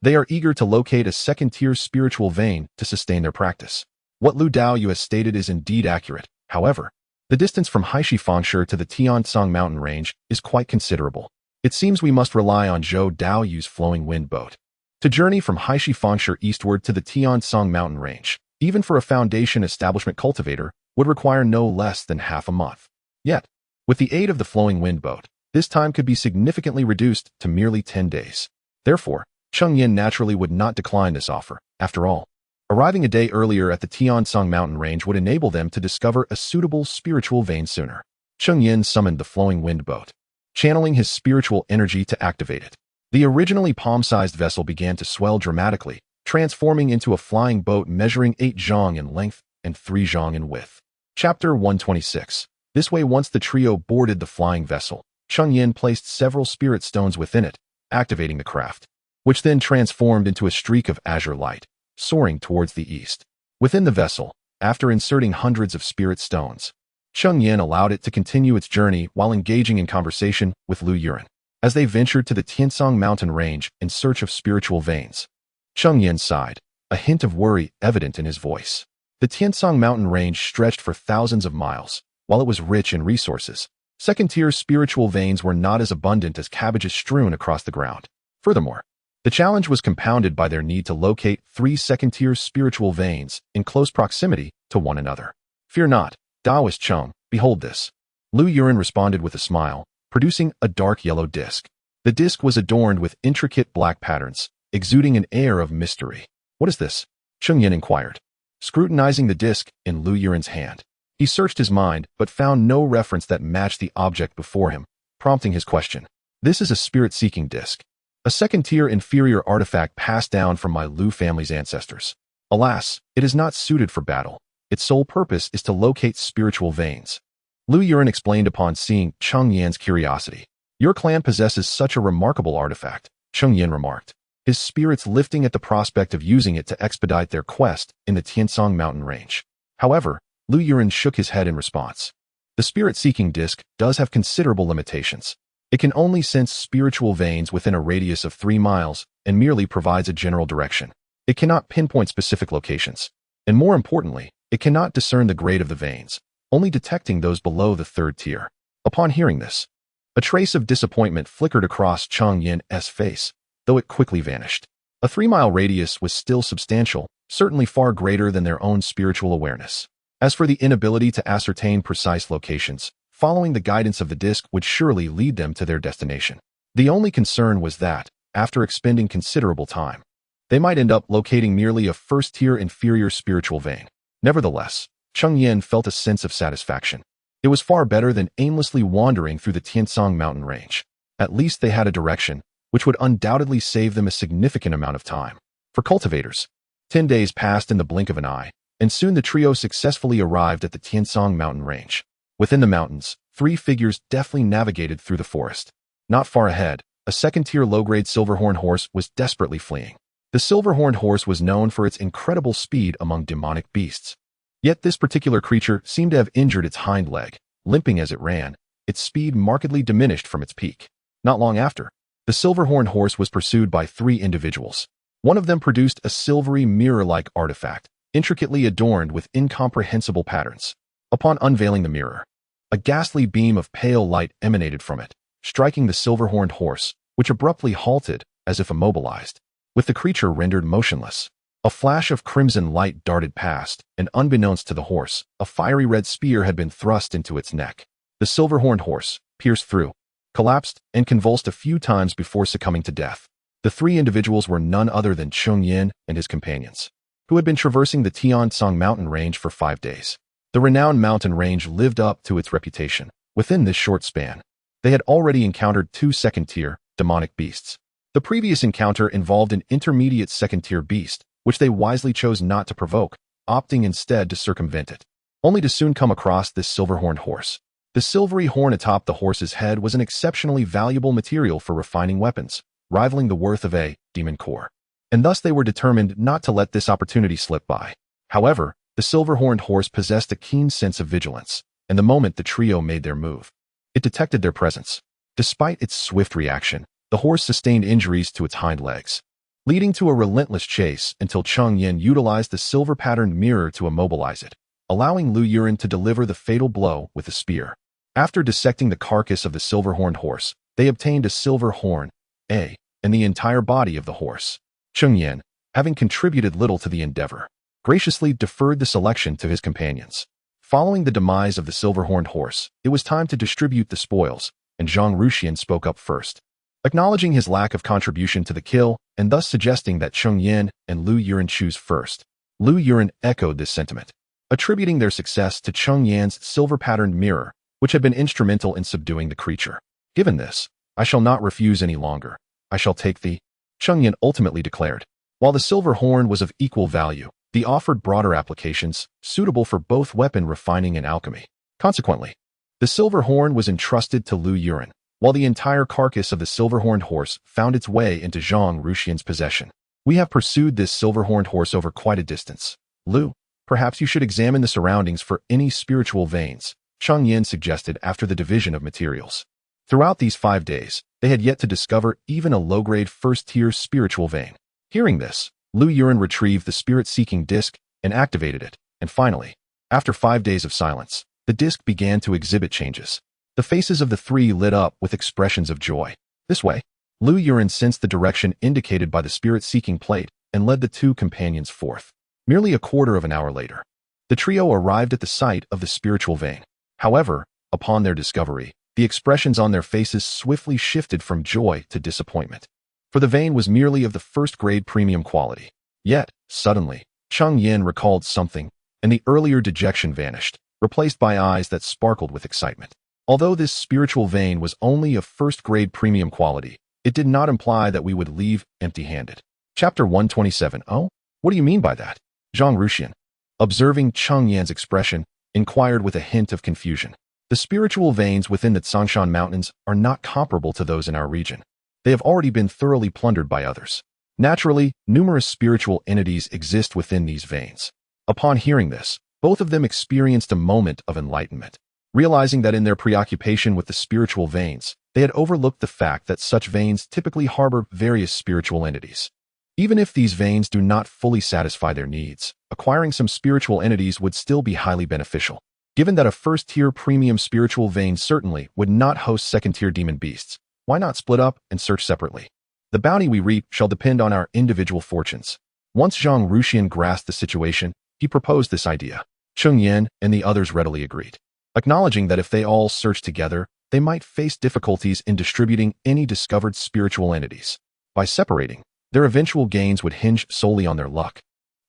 they are eager to locate a second-tier spiritual vein to sustain their practice. What Lu Daoyu has stated is indeed accurate. However, the distance from Haishi Fangshi to the Tiansong mountain range is quite considerable. It seems we must rely on Zhou Daoyu's flowing wind boat to journey from Haishi Fangshi eastward to the Tiansong mountain range, even for a foundation establishment cultivator, would require no less than half a month. Yet, with the aid of the flowing wind boat, this time could be significantly reduced to merely 10 days. Therefore, Cheng Yan naturally would not decline this offer. After all, arriving a day earlier at the Tiansong mountain range would enable them to discover a suitable spiritual vein sooner. Cheng Yan summoned the flowing wind boat, channeling his spiritual energy to activate it. The originally palm-sized vessel began to swell dramatically, transforming into a flying boat measuring 8 zhang in length and 3 zhang in width. Chapter 126. This way, once the trio boarded the flying vessel, Cheng Yan placed several spirit stones within it, activating the craft, which then transformed into a streak of azure light, soaring towards the east. Within the vessel, after inserting hundreds of spirit stones, Cheng Yan allowed it to continue its journey while engaging in conversation with Lu Yuren. As they ventured to the Tiansong mountain range in search of spiritual veins, Cheng Yan sighed, a hint of worry evident in his voice. The Tiansong mountain range stretched for thousands of miles. While it was rich in resources, second-tier spiritual veins were not as abundant as cabbages strewn across the ground. Furthermore, the challenge was compounded by their need to locate 3 second-tier spiritual veins in close proximity to one another. Fear not, Taoist Cheng, behold this. Lu Yuren responded with a smile, producing a dark yellow disc. The disc was adorned with intricate black patterns, exuding an air of mystery. What is this? Cheng Yan inquired, scrutinizing the disc in Lu Yuren's hand. He searched his mind, but found no reference that matched the object before him, prompting his question. This is a spirit-seeking disc, a second-tier inferior artifact passed down from my Lu family's ancestors. Alas, it is not suited for battle. Its sole purpose is to locate spiritual veins. Lu Yuren explained upon seeing Cheng Yan's curiosity. Your clan possesses such a remarkable artifact, Cheng Yan remarked, his spirits lifting at the prospect of using it to expedite their quest in the Tiansong mountain range. However, Lu Yuren shook his head in response. The spirit-seeking disc does have considerable limitations. It can only sense spiritual veins within a radius of 3 miles and merely provides a general direction. It cannot pinpoint specific locations. And more importantly, it cannot discern the grade of the veins, only detecting those below the 3rd tier. Upon hearing this, a trace of disappointment flickered across Cheng Yan's face, though it quickly vanished. A 3-mile radius was still substantial, certainly far greater than their own spiritual awareness. As for the inability to ascertain precise locations, following the guidance of the disc would surely lead them to their destination. The only concern was that, after expending considerable time, they might end up locating merely a first-tier inferior spiritual vein. Nevertheless, Cheng Yan felt a sense of satisfaction. It was far better than aimlessly wandering through the Tiansong mountain range. At least they had a direction, which would undoubtedly save them a significant amount of time. For cultivators, 10 days passed in the blink of an eye, and soon the trio successfully arrived at the Tiansong mountain range. Within the mountains, 3 figures deftly navigated through the forest. Not far ahead, a second-tier low-grade silverhorn horse was desperately fleeing. The silver-horned horse was known for its incredible speed among demonic beasts. Yet this particular creature seemed to have injured its hind leg. Limping as it ran, its speed markedly diminished from its peak. Not long after, the silver-horned horse was pursued by 3 individuals. One of them produced a silvery mirror-like artifact, intricately adorned with incomprehensible patterns. Upon unveiling the mirror, a ghastly beam of pale light emanated from it, striking the silver-horned horse, which abruptly halted, as if immobilized. With the creature rendered motionless, a flash of crimson light darted past, and unbeknownst to the horse, a fiery red spear had been thrust into its neck. The silver-horned horse, pierced through, collapsed, and convulsed a few times before succumbing to death. The 3 individuals were none other than Cheng Yan and his companions, who had been traversing the Tiansong mountain range for 5 days. The renowned mountain range lived up to its reputation. Within this short span, They had already encountered two second-tier, demonic beasts. The previous encounter involved an intermediate second-tier beast, which they wisely chose not to provoke, opting instead to circumvent it, only to soon come across this silver-horned horse. The silvery horn atop the horse's head was an exceptionally valuable material for refining weapons, rivaling the worth of a demon core. And thus they were determined not to let this opportunity slip by. However, the silver-horned horse possessed a keen sense of vigilance, and the moment the trio made their move, it detected their presence. Despite its swift reaction, the horse sustained injuries to its hind legs, leading to a relentless chase until Cheng Yan utilized the silver-patterned mirror to immobilize it, allowing Lu Yuren to deliver the fatal blow with a spear. After dissecting the carcass of the silver-horned horse, they obtained a silver horn, and the entire body of the horse. Cheng Yan, having contributed little to the endeavor, graciously deferred the selection to his companions. Following the demise of the silver-horned horse, it was time to distribute the spoils, and Zhang Ruxian spoke up first, acknowledging his lack of contribution to the kill and thus suggesting that Cheng Yan and Lu Yuren choose first. Lu Yuren echoed this sentiment, attributing their success to Cheng Yan's silver-patterned mirror, which had been instrumental in subduing the creature. Given this, I shall not refuse any longer. I shall take the, Cheng Yan ultimately declared. While the silver horn was of equal value, the offered broader applications, suitable for both weapon refining and alchemy. Consequently, the silver horn was entrusted to Lu Yuren, while the entire carcass of the silver-horned horse found its way into Zhang Ruxian's possession. We have pursued this silver-horned horse over quite a distance. Lu, perhaps you should examine the surroundings for any spiritual veins, Cheng Yan suggested after the division of materials. Throughout these 5 days, they had yet to discover even a low-grade first-tier spiritual vein. Hearing this, Lu Yuren retrieved the spirit-seeking disc and activated it, and finally, after 5 days of silence, the disc began to exhibit changes. The faces of the three lit up with expressions of joy. This way, Lu Yuren sensed the direction indicated by the spirit-seeking plate and led the two companions forth. Merely a quarter of an hour later, the trio arrived at the site of the spiritual vein. However, upon their discovery, the expressions on their faces swiftly shifted from joy to disappointment. For the vein was merely of the first-grade premium quality. Yet, suddenly, Cheng Yan recalled something, and the earlier dejection vanished, replaced by eyes that sparkled with excitement. Although this spiritual vein was only of first-grade premium quality, it did not imply that we would leave empty-handed. Chapter 127. Oh? What do you mean by that? Zhang Ruxian, observing Cheng Yan's expression, inquired with a hint of confusion. The spiritual veins within the Xianxia Mountains are not comparable to those in our region. They have already been thoroughly plundered by others. Naturally, numerous spiritual entities exist within these veins. Upon hearing this, both of them experienced a moment of enlightenment. Realizing that in their preoccupation with the spiritual veins, they had overlooked the fact that such veins typically harbor various spiritual entities. Even if these veins do not fully satisfy their needs, acquiring some spiritual entities would still be highly beneficial. Given that a first-tier premium spiritual vein certainly would not host second-tier demon beasts, why not split up and search separately? The bounty we reap shall depend on our individual fortunes. Once Zhang Ruxian grasped the situation, he proposed this idea. Cheng Yan and the others readily agreed, acknowledging that if they all searched together, they might face difficulties in distributing any discovered spiritual entities. By separating, their eventual gains would hinge solely on their luck,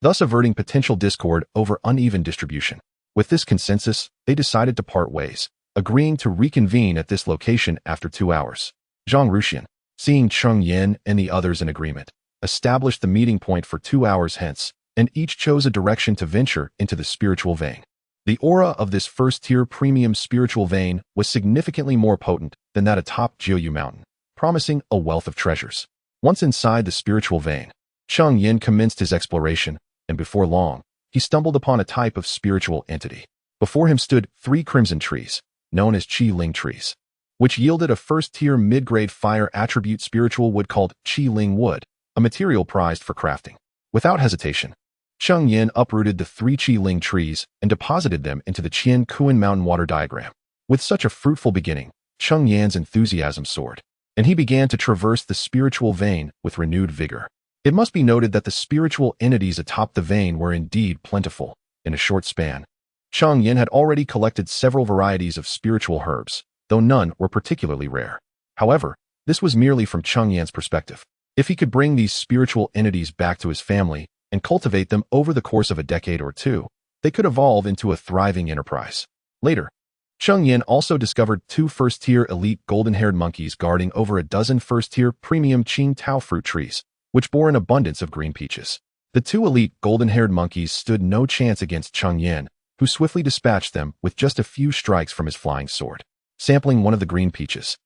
thus averting potential discord over uneven distribution. With this consensus, they decided to part ways, agreeing to reconvene at this location after 2 hours. Zhang Ruxian, seeing Cheng Yan and the others in agreement, established the meeting point for 2 hours hence, and each chose a direction to venture into the spiritual vein. The aura of this first-tier premium spiritual vein was significantly more potent than that atop Jiuyu Mountain, promising a wealth of treasures. Once inside the spiritual vein, Cheng Yan commenced his exploration, and before long, he stumbled upon a type of spiritual entity. Before him stood 3 crimson trees, known as Qi Ling trees, which yielded a first-tier mid-grade fire attribute spiritual wood called Qi Ling wood, a material prized for crafting. Without hesitation, Cheng Yan uprooted the 3 Qi Ling trees and deposited them into the Qian Kuan mountain water diagram. With such a fruitful beginning, Cheng Yan's enthusiasm soared, and he began to traverse the spiritual vein with renewed vigor. It must be noted that the spiritual entities atop the vein were indeed plentiful. In a short span, Cheng Yan had already collected several varieties of spiritual herbs, though none were particularly rare. However, this was merely from Cheng Yan's perspective. If he could bring these spiritual entities back to his family and cultivate them over the course of a decade or two, they could evolve into a thriving enterprise. Later, Cheng Yan also discovered 2 first-tier elite golden-haired monkeys guarding over a dozen first-tier premium Qing Tao fruit trees, which bore an abundance of green peaches. The 2 elite golden-haired monkeys stood no chance against Cheng Yan, who swiftly dispatched them with just a few strikes from his flying sword. Sampling one of the green peaches,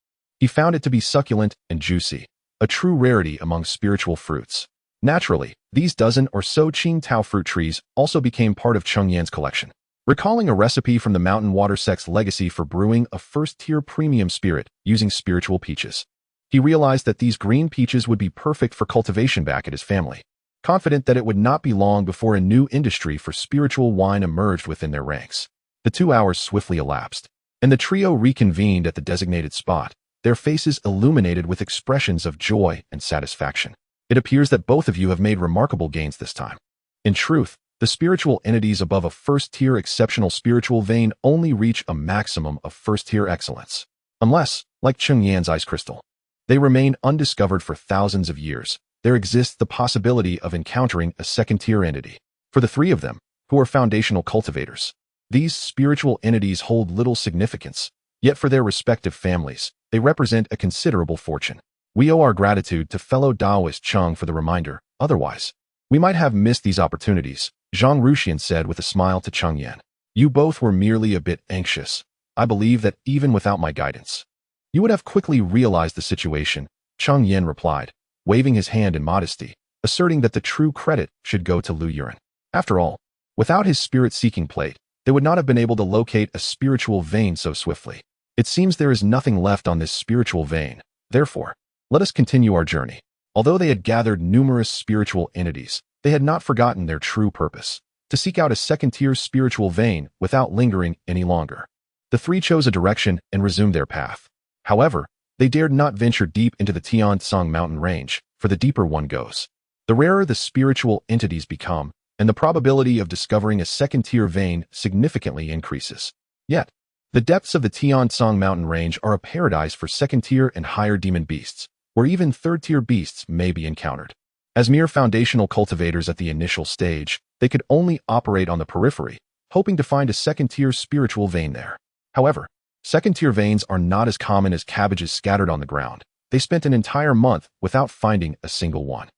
he found it to be succulent and juicy, a true rarity among spiritual fruits. Naturally, these dozen or so Qing Tao fruit trees also became part of Cheng Yan's collection. Recalling a recipe from the Mountain Water Sect's legacy for brewing a first-tier premium spirit using spiritual peaches, he realized that these green peaches would be perfect for cultivation back at his family. Confident that it would not be long before a new industry for spiritual wine emerged within their ranks. The 2 hours swiftly elapsed, and the trio reconvened at the designated spot, their faces illuminated with expressions of joy and satisfaction. It appears that both of you have made remarkable gains this time. In truth, the spiritual entities above a first-tier exceptional spiritual vein only reach a maximum of first-tier excellence. Unless, like Cheng Yan's ice crystal, they remain undiscovered for thousands of years, there exists the possibility of encountering a second-tier entity. For the 3 of them, who are foundational cultivators, these spiritual entities hold little significance, yet for their respective families, they represent a considerable fortune. We owe our gratitude to fellow Taoist Cheng for the reminder, otherwise, we might have missed these opportunities, Zhang Ruxian said with a smile to Cheng Yan. You both were merely a bit anxious. I believe that even without my guidance, you would have quickly realized the situation, Cheng Yan replied, waving his hand in modesty, asserting that the true credit should go to Lu Yuren. After all, without his spirit-seeking plate, they would not have been able to locate a spiritual vein so swiftly. It seems there is nothing left on this spiritual vein. Therefore, let us continue our journey. Although they had gathered numerous spiritual entities, they had not forgotten their true purpose, to seek out a second-tier spiritual vein without lingering any longer. The 3 chose a direction and resumed their path. However, they dared not venture deep into the Tiansong mountain range, for the deeper one goes, the rarer the spiritual entities become, and the probability of discovering a second-tier vein significantly increases. Yet, the depths of the Tiansong mountain range are a paradise for second-tier and higher demon beasts, where even third-tier beasts may be encountered. As mere foundational cultivators at the initial stage, they could only operate on the periphery, hoping to find a second-tier spiritual vein there. However, second-tier veins are not as common as cabbages scattered on the ground. They spent an entire month without finding a single one.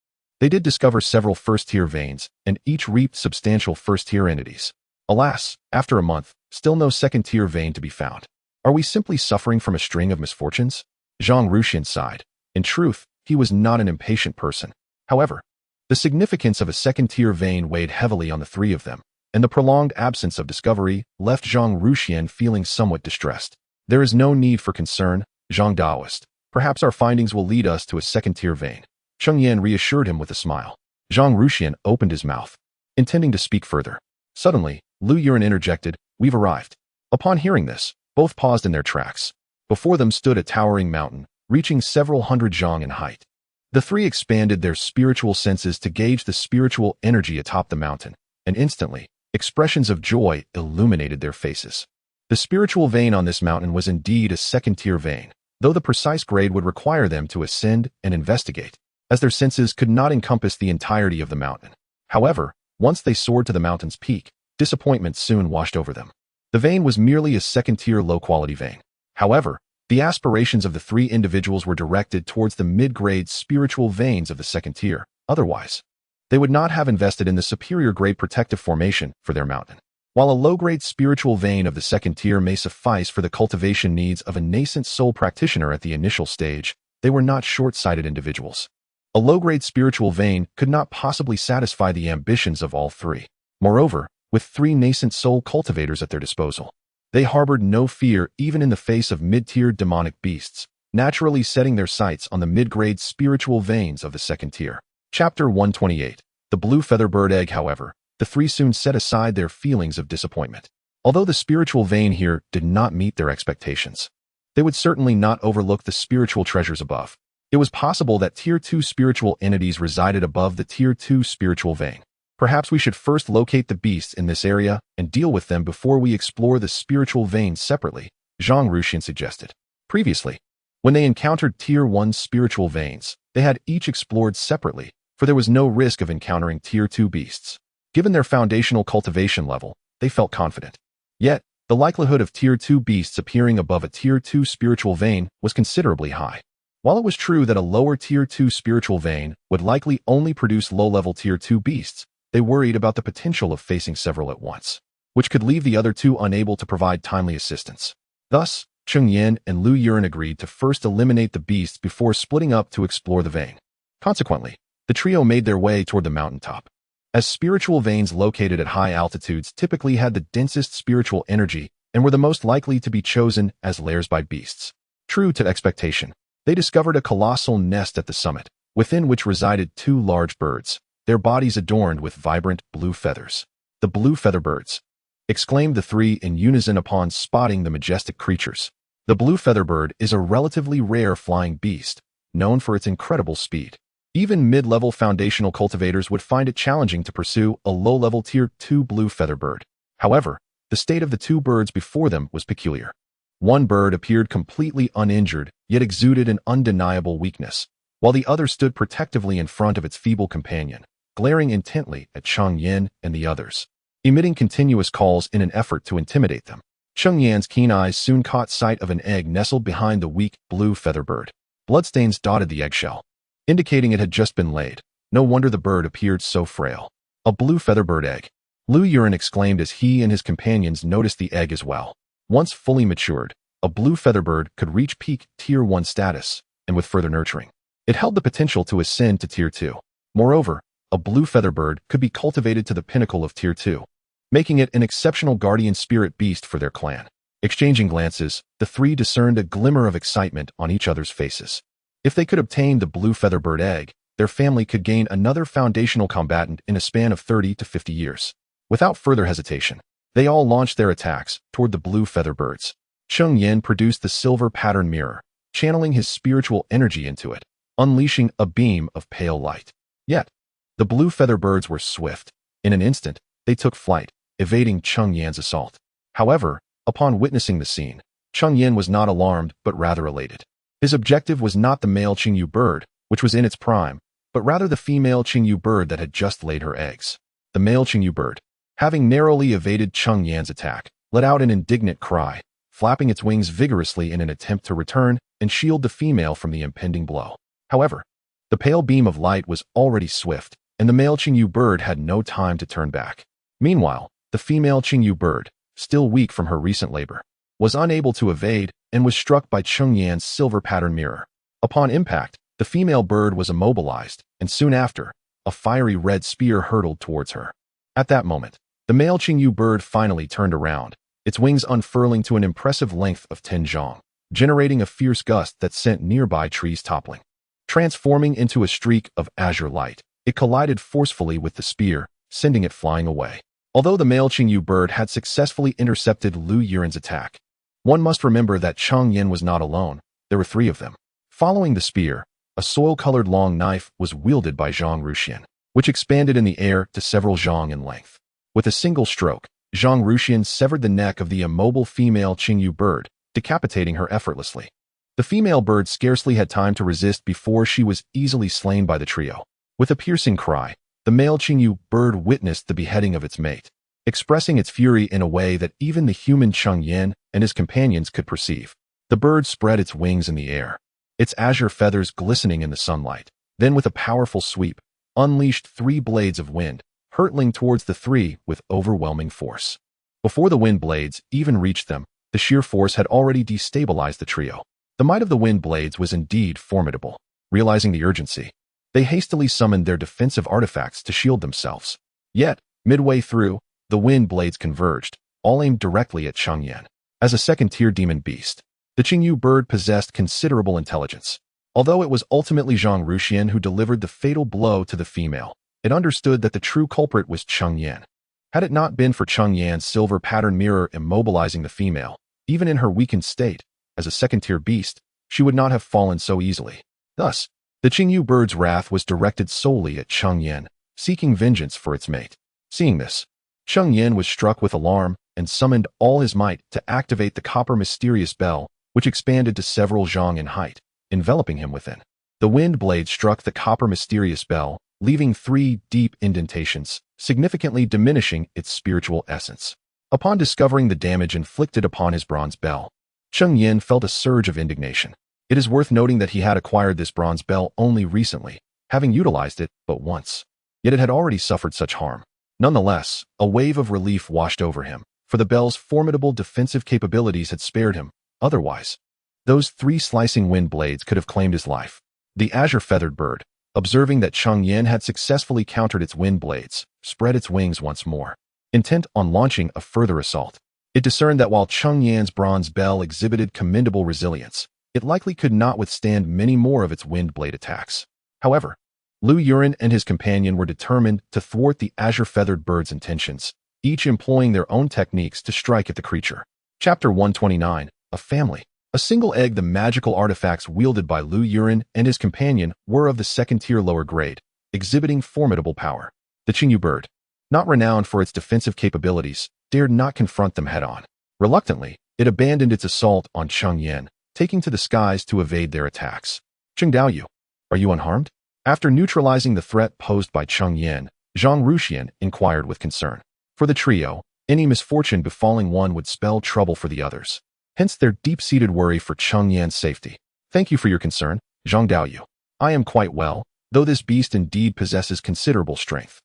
They did discover several first-tier veins, and each reaped substantial first-tier entities. Alas, after a month, still no second-tier vein to be found. Are we simply suffering from a string of misfortunes? Zhang Ruxian sighed. In truth, he was not an impatient person. However, the significance of a second-tier vein weighed heavily on the 3 of them, and the prolonged absence of discovery left Zhang Ruxian feeling somewhat distressed. There is no need for concern, Zhang Taoist. Perhaps our findings will lead us to a second-tier vein. Cheng Yan reassured him with a smile. Zhang Ruxian opened his mouth, intending to speak further. Suddenly, Lu Yuren interjected, "We've arrived." Upon hearing this, both paused in their tracks. Before them stood a towering mountain, reaching several hundred zhang in height. The 3 expanded their spiritual senses to gauge the spiritual energy atop the mountain, and instantly, expressions of joy illuminated their faces. The spiritual vein on this mountain was indeed a second-tier vein, though the precise grade would require them to ascend and investigate, as their senses could not encompass the entirety of the mountain. However, once they soared to the mountain's peak, disappointment soon washed over them. The vein was merely a second-tier low-quality vein. However, the aspirations of the 3 individuals were directed towards the mid-grade spiritual veins of the second tier. Otherwise, they would not have invested in the superior-grade protective formation for their mountain. While a low-grade spiritual vein of the second tier may suffice for the cultivation needs of a nascent soul practitioner at the initial stage, they were not short-sighted individuals. A low-grade spiritual vein could not possibly satisfy the ambitions of all 3. Moreover, with 3 nascent soul cultivators at their disposal, they harbored no fear even in the face of mid-tier demonic beasts, naturally setting their sights on the mid-grade spiritual veins of the second tier. Chapter 128. The Blue Featherbird Egg. However, the 3 soon set aside their feelings of disappointment. Although the spiritual vein here did not meet their expectations, they would certainly not overlook the spiritual treasures above. It was possible that Tier 2 spiritual entities resided above the Tier 2 spiritual vein. Perhaps we should first locate the beasts in this area and deal with them before we explore the spiritual veins separately, Zhang Ruxian suggested. Previously, when they encountered Tier 1 spiritual veins, they had each explored separately, for there was no risk of encountering Tier 2 beasts. Given their foundational cultivation level, they felt confident. Yet, the likelihood of Tier 2 beasts appearing above a Tier 2 spiritual vein was considerably high. While it was true that a lower Tier 2 spiritual vein would likely only produce low-level Tier 2 beasts, they worried about the potential of facing several at once, which could leave the other two unable to provide timely assistance. Thus, Cheng Yan and Lu Yuren agreed to first eliminate the beasts before splitting up to explore the vein. Consequently, the trio made their way toward the mountaintop. As spiritual veins located at high altitudes typically had the densest spiritual energy and were the most likely to be chosen as lairs by beasts. True to expectation, they discovered a colossal nest at the summit, within which resided two large birds, their bodies adorned with vibrant blue feathers. "The blue feather birds!" exclaimed the three in unison upon spotting the majestic creatures. The blue feather bird is a relatively rare flying beast, known for its incredible speed. Even mid-level foundational cultivators would find it challenging to pursue a low-level Tier 2 blue feather bird. However, the state of the two birds before them was peculiar. One bird appeared completely uninjured, yet exuded an undeniable weakness, while the other stood protectively in front of its feeble companion, glaring intently at Cheng Yan and the others, emitting continuous calls in an effort to intimidate them. Cheng Yan's keen eyes soon caught sight of an egg nestled behind the weak blue feather bird. Bloodstains dotted the eggshell, indicating it had just been laid. No wonder the bird appeared so frail. A blue featherbird egg, Lu Yuren exclaimed as he and his companions noticed the egg as well. Once fully matured, a blue featherbird could reach peak Tier 1 status, and with further nurturing, it held the potential to ascend to Tier 2. Moreover, a blue featherbird could be cultivated to the pinnacle of Tier 2, making it an exceptional guardian spirit beast for their clan. Exchanging glances, the three discerned a glimmer of excitement on each other's faces. If they could obtain the blue featherbird egg, their family could gain another foundational combatant in a span of 30 to 50 years. Without further hesitation, they all launched their attacks toward the blue featherbirds. Cheng Yan produced the silver pattern mirror, channeling his spiritual energy into it, unleashing a beam of pale light. Yet, the blue featherbirds were swift. In an instant, they took flight, evading Cheng Yan's assault. However, upon witnessing the scene, Cheng Yan was not alarmed but rather elated. His objective was not the male Qingyu bird, which was in its prime, but rather the female Qingyu bird that had just laid her eggs. The male Qingyu bird, having narrowly evaded Cheng Yan's attack, let out an indignant cry, flapping its wings vigorously in an attempt to return and shield the female from the impending blow. However, the pale beam of light was already swift, and the male Qingyu bird had no time to turn back. Meanwhile, the female Qingyu bird, still weak from her recent labor, was unable to evade and was struck by Cheng Yan's silver pattern mirror. Upon impact, the female bird was immobilized, and soon after, a fiery red spear hurtled towards her. At that moment, the male Qingyu bird finally turned around, its wings unfurling to an impressive length of 10 zhang, generating a fierce gust that sent nearby trees toppling. Transforming into a streak of azure light, it collided forcefully with the spear, sending it flying away. Although the male Qingyu bird had successfully intercepted Lu Yuren's attack, one must remember that Cheng Yan was not alone. There were three of them. Following the spear, a soil-colored long knife was wielded by Zhang Ruxian, which expanded in the air to several zhang in length. With a single stroke, Zhang Ruxian severed the neck of the immobile female Qingyu bird, decapitating her effortlessly. The female bird scarcely had time to resist before she was easily slain by the trio. With a piercing cry, the male Qingyu bird witnessed the beheading of its mate, expressing its fury in a way that even the human Cheng Yan and his companions could perceive. The bird spread its wings in the air, its azure feathers glistening in the sunlight, then with a powerful sweep, unleashed 3 blades of wind, hurtling towards the three with overwhelming force. Before the wind blades even reached them, the sheer force had already destabilized the trio. The might of the wind blades was indeed formidable. Realizing the urgency, they hastily summoned their defensive artifacts to shield themselves. Yet, midway through, the wind blades converged, all aimed directly at Cheng Yan. As a second-tier demon beast, the Qingyu bird possessed considerable intelligence. Although it was ultimately Zhang Ruxian who delivered the fatal blow to the female, it understood that the true culprit was Cheng Yan. Had it not been for Cheng Yan's silver pattern mirror immobilizing the female, even in her weakened state, as a second-tier beast, she would not have fallen so easily. Thus, the Qingyu bird's wrath was directed solely at Cheng Yan, seeking vengeance for its mate. Seeing this, Cheng Yan was struck with alarm and summoned all his might to activate the copper mysterious bell, which expanded to several zhang in height, enveloping him within. The wind blade struck the copper mysterious bell, leaving 3 deep indentations, significantly diminishing its spiritual essence. Upon discovering the damage inflicted upon his bronze bell, Cheng Yan felt a surge of indignation. It is worth noting that he had acquired this bronze bell only recently, having utilized it but once. Yet it had already suffered such harm. Nonetheless, a wave of relief washed over him, for the bell's formidable defensive capabilities had spared him. Otherwise, those 3 slicing wind blades could have claimed his life. The azure-feathered bird, observing that Cheng Yan had successfully countered its wind blades, spread its wings once more, intent on launching a further assault. It discerned that while Cheng Yan's bronze bell exhibited commendable resilience, it likely could not withstand many more of its wind blade attacks. However, Lu Yuren and his companion were determined to thwart the azure-feathered bird's intentions, each employing their own techniques to strike at the creature. Chapter 129, A Family. A single egg. The magical artifacts wielded by Lu Yuren and his companion were of the second-tier lower grade, exhibiting formidable power. The Qingyu bird, not renowned for its defensive capabilities, dared not confront them head-on. Reluctantly, it abandoned its assault on Cheng Yan, taking to the skies to evade their attacks. Cheng Daoyu, are you unharmed? After neutralizing the threat posed by Cheng Yan, Zhang Ruxian inquired with concern. For the trio, any misfortune befalling one would spell trouble for the others. Hence their deep-seated worry for Cheng Yan's safety. Thank you for your concern, Zhang Daoyu. I am quite well, though this beast indeed possesses considerable strength.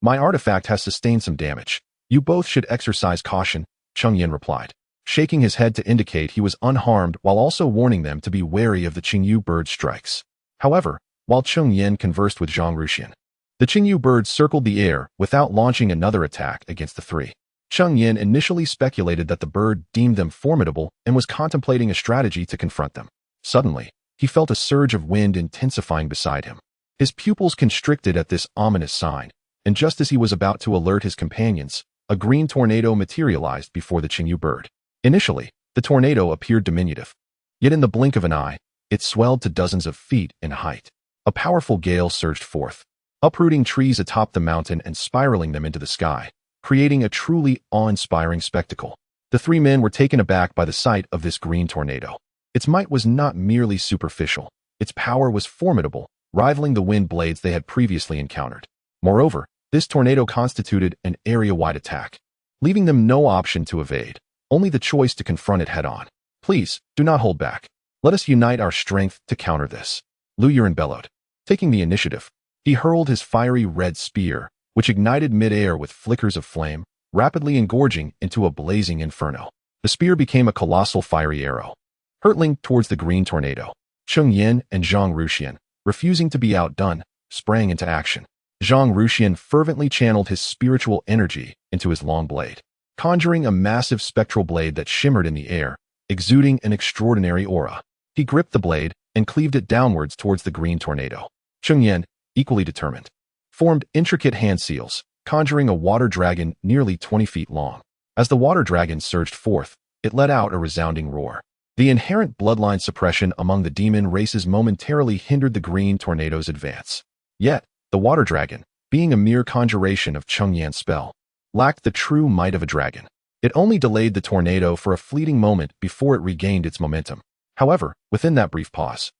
My artifact has sustained some damage. You both should exercise caution, Cheng Yan replied, shaking his head to indicate he was unharmed while also warning them to be wary of the Qingyu bird's strikes. However, while Cheng Yan conversed with Zhang Ruxian, the Qingyu bird circled the air without launching another attack against the 3. Cheng Yan initially speculated that the bird deemed them formidable and was contemplating a strategy to confront them. Suddenly, he felt a surge of wind intensifying beside him. His pupils constricted at this ominous sign, and just as he was about to alert his companions, a green tornado materialized before the Qingyu bird. Initially, the tornado appeared diminutive. Yet in the blink of an eye, it swelled to dozens of feet in height. A powerful gale surged forth, uprooting trees atop the mountain and spiraling them into the sky, creating a truly awe-inspiring spectacle. The 3 men were taken aback by the sight of this green tornado. Its might was not merely superficial. Its power was formidable, rivaling the wind blades they had previously encountered. Moreover, this tornado constituted an area-wide attack, leaving them no option to evade, only the choice to confront it head-on. Please, do not hold back. Let us unite our strength to counter this. Lu Yuren bellowed. Taking the initiative, he hurled his fiery red spear, which ignited mid-air with flickers of flame, rapidly engorging into a blazing inferno. The spear became a colossal fiery arrow, hurtling towards the green tornado. Cheng Yan and Zhang Ruxian, refusing to be outdone, sprang into action. Zhang Ruxian fervently channeled his spiritual energy into his long blade, conjuring a massive spectral blade that shimmered in the air, exuding an extraordinary aura. He gripped the blade and cleaved it downwards towards the green tornado. Cheng Yan, equally determined, formed intricate hand seals, conjuring a water dragon nearly 20 feet long. As the water dragon surged forth, it let out a resounding roar. The inherent bloodline suppression among the demon races momentarily hindered the green tornado's advance. Yet, the water dragon, being a mere conjuration of Cheng Yan's spell, lacked the true might of a dragon. It only delayed the tornado for a fleeting moment before it regained its momentum. However, within that brief pause,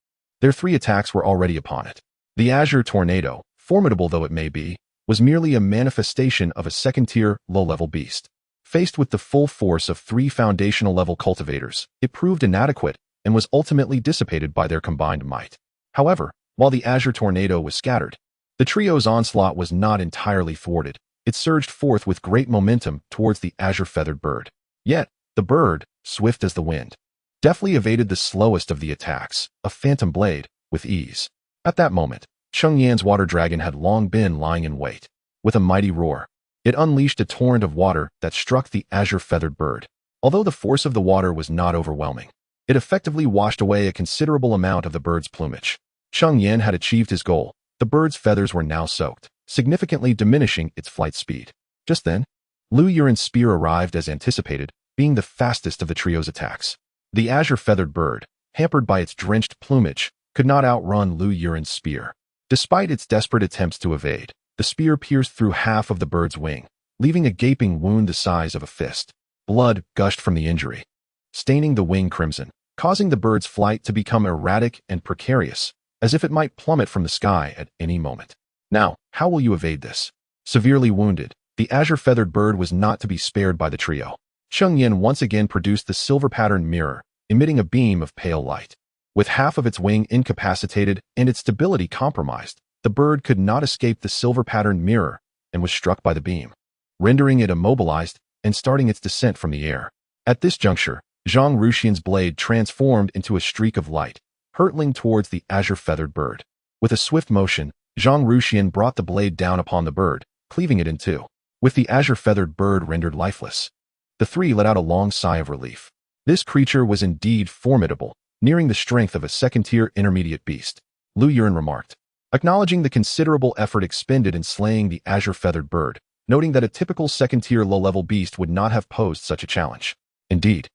their 3 attacks were already upon it. The azure tornado, formidable though it may be, was merely a manifestation of a second-tier, low-level beast. Faced with the full force of 3 foundational-level cultivators, it proved inadequate and was ultimately dissipated by their combined might. However, while the azure tornado was scattered, the trio's onslaught was not entirely thwarted. It surged forth with great momentum towards the azure-feathered bird. Yet, the bird, swift as the wind, deftly evaded the slowest of the attacks, a phantom blade, with ease. At that moment, Cheng Yan's water dragon had long been lying in wait. With a mighty roar, it unleashed a torrent of water that struck the azure-feathered bird. Although the force of the water was not overwhelming, it effectively washed away a considerable amount of the bird's plumage. Cheng Yan had achieved his goal. The bird's feathers were now soaked, significantly diminishing its flight speed. Just then, Lu Yuren's spear arrived as anticipated, being the fastest of the trio's attacks. The azure-feathered bird, hampered by its drenched plumage, could not outrun Lu Yuren's spear. Despite its desperate attempts to evade, the spear pierced through half of the bird's wing, leaving a gaping wound the size of a fist. Blood gushed from the injury, staining the wing crimson, causing the bird's flight to become erratic and precarious, as if it might plummet from the sky at any moment. Now, how will you evade this? Severely wounded, The azure-feathered bird was not to be spared by the trio. Cheng Yan once again produced the silver-patterned mirror, emitting a beam of pale light. With half of its wing incapacitated and its stability compromised, the bird could not escape the silver-patterned mirror and was struck by the beam, rendering it immobilized and starting its descent from the air. At this juncture, Zhang Ruxian's blade transformed into a streak of light, hurtling towards the azure-feathered bird. With a swift motion, Zhang Ruxian brought the blade down upon the bird, cleaving it in two. With the azure-feathered bird rendered lifeless, the three let out a long sigh of relief. This creature was indeed formidable, nearing the strength of a second-tier intermediate beast, Lu Yuren remarked, acknowledging the considerable effort expended in slaying the azure-feathered bird, noting that a typical second-tier low-level beast would not have posed such a challenge. Indeed,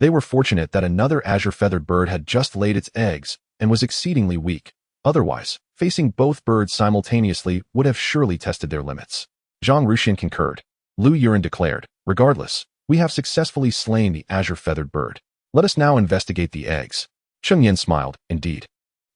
they were fortunate that another azure-feathered bird had just laid its eggs and was exceedingly weak. Otherwise, facing both birds simultaneously would have surely tested their limits. Zhang Ruxian concurred. Lu Yuren declared, regardless, we have successfully slain the azure-feathered bird. Let us now investigate the eggs. Cheng Yan smiled, indeed.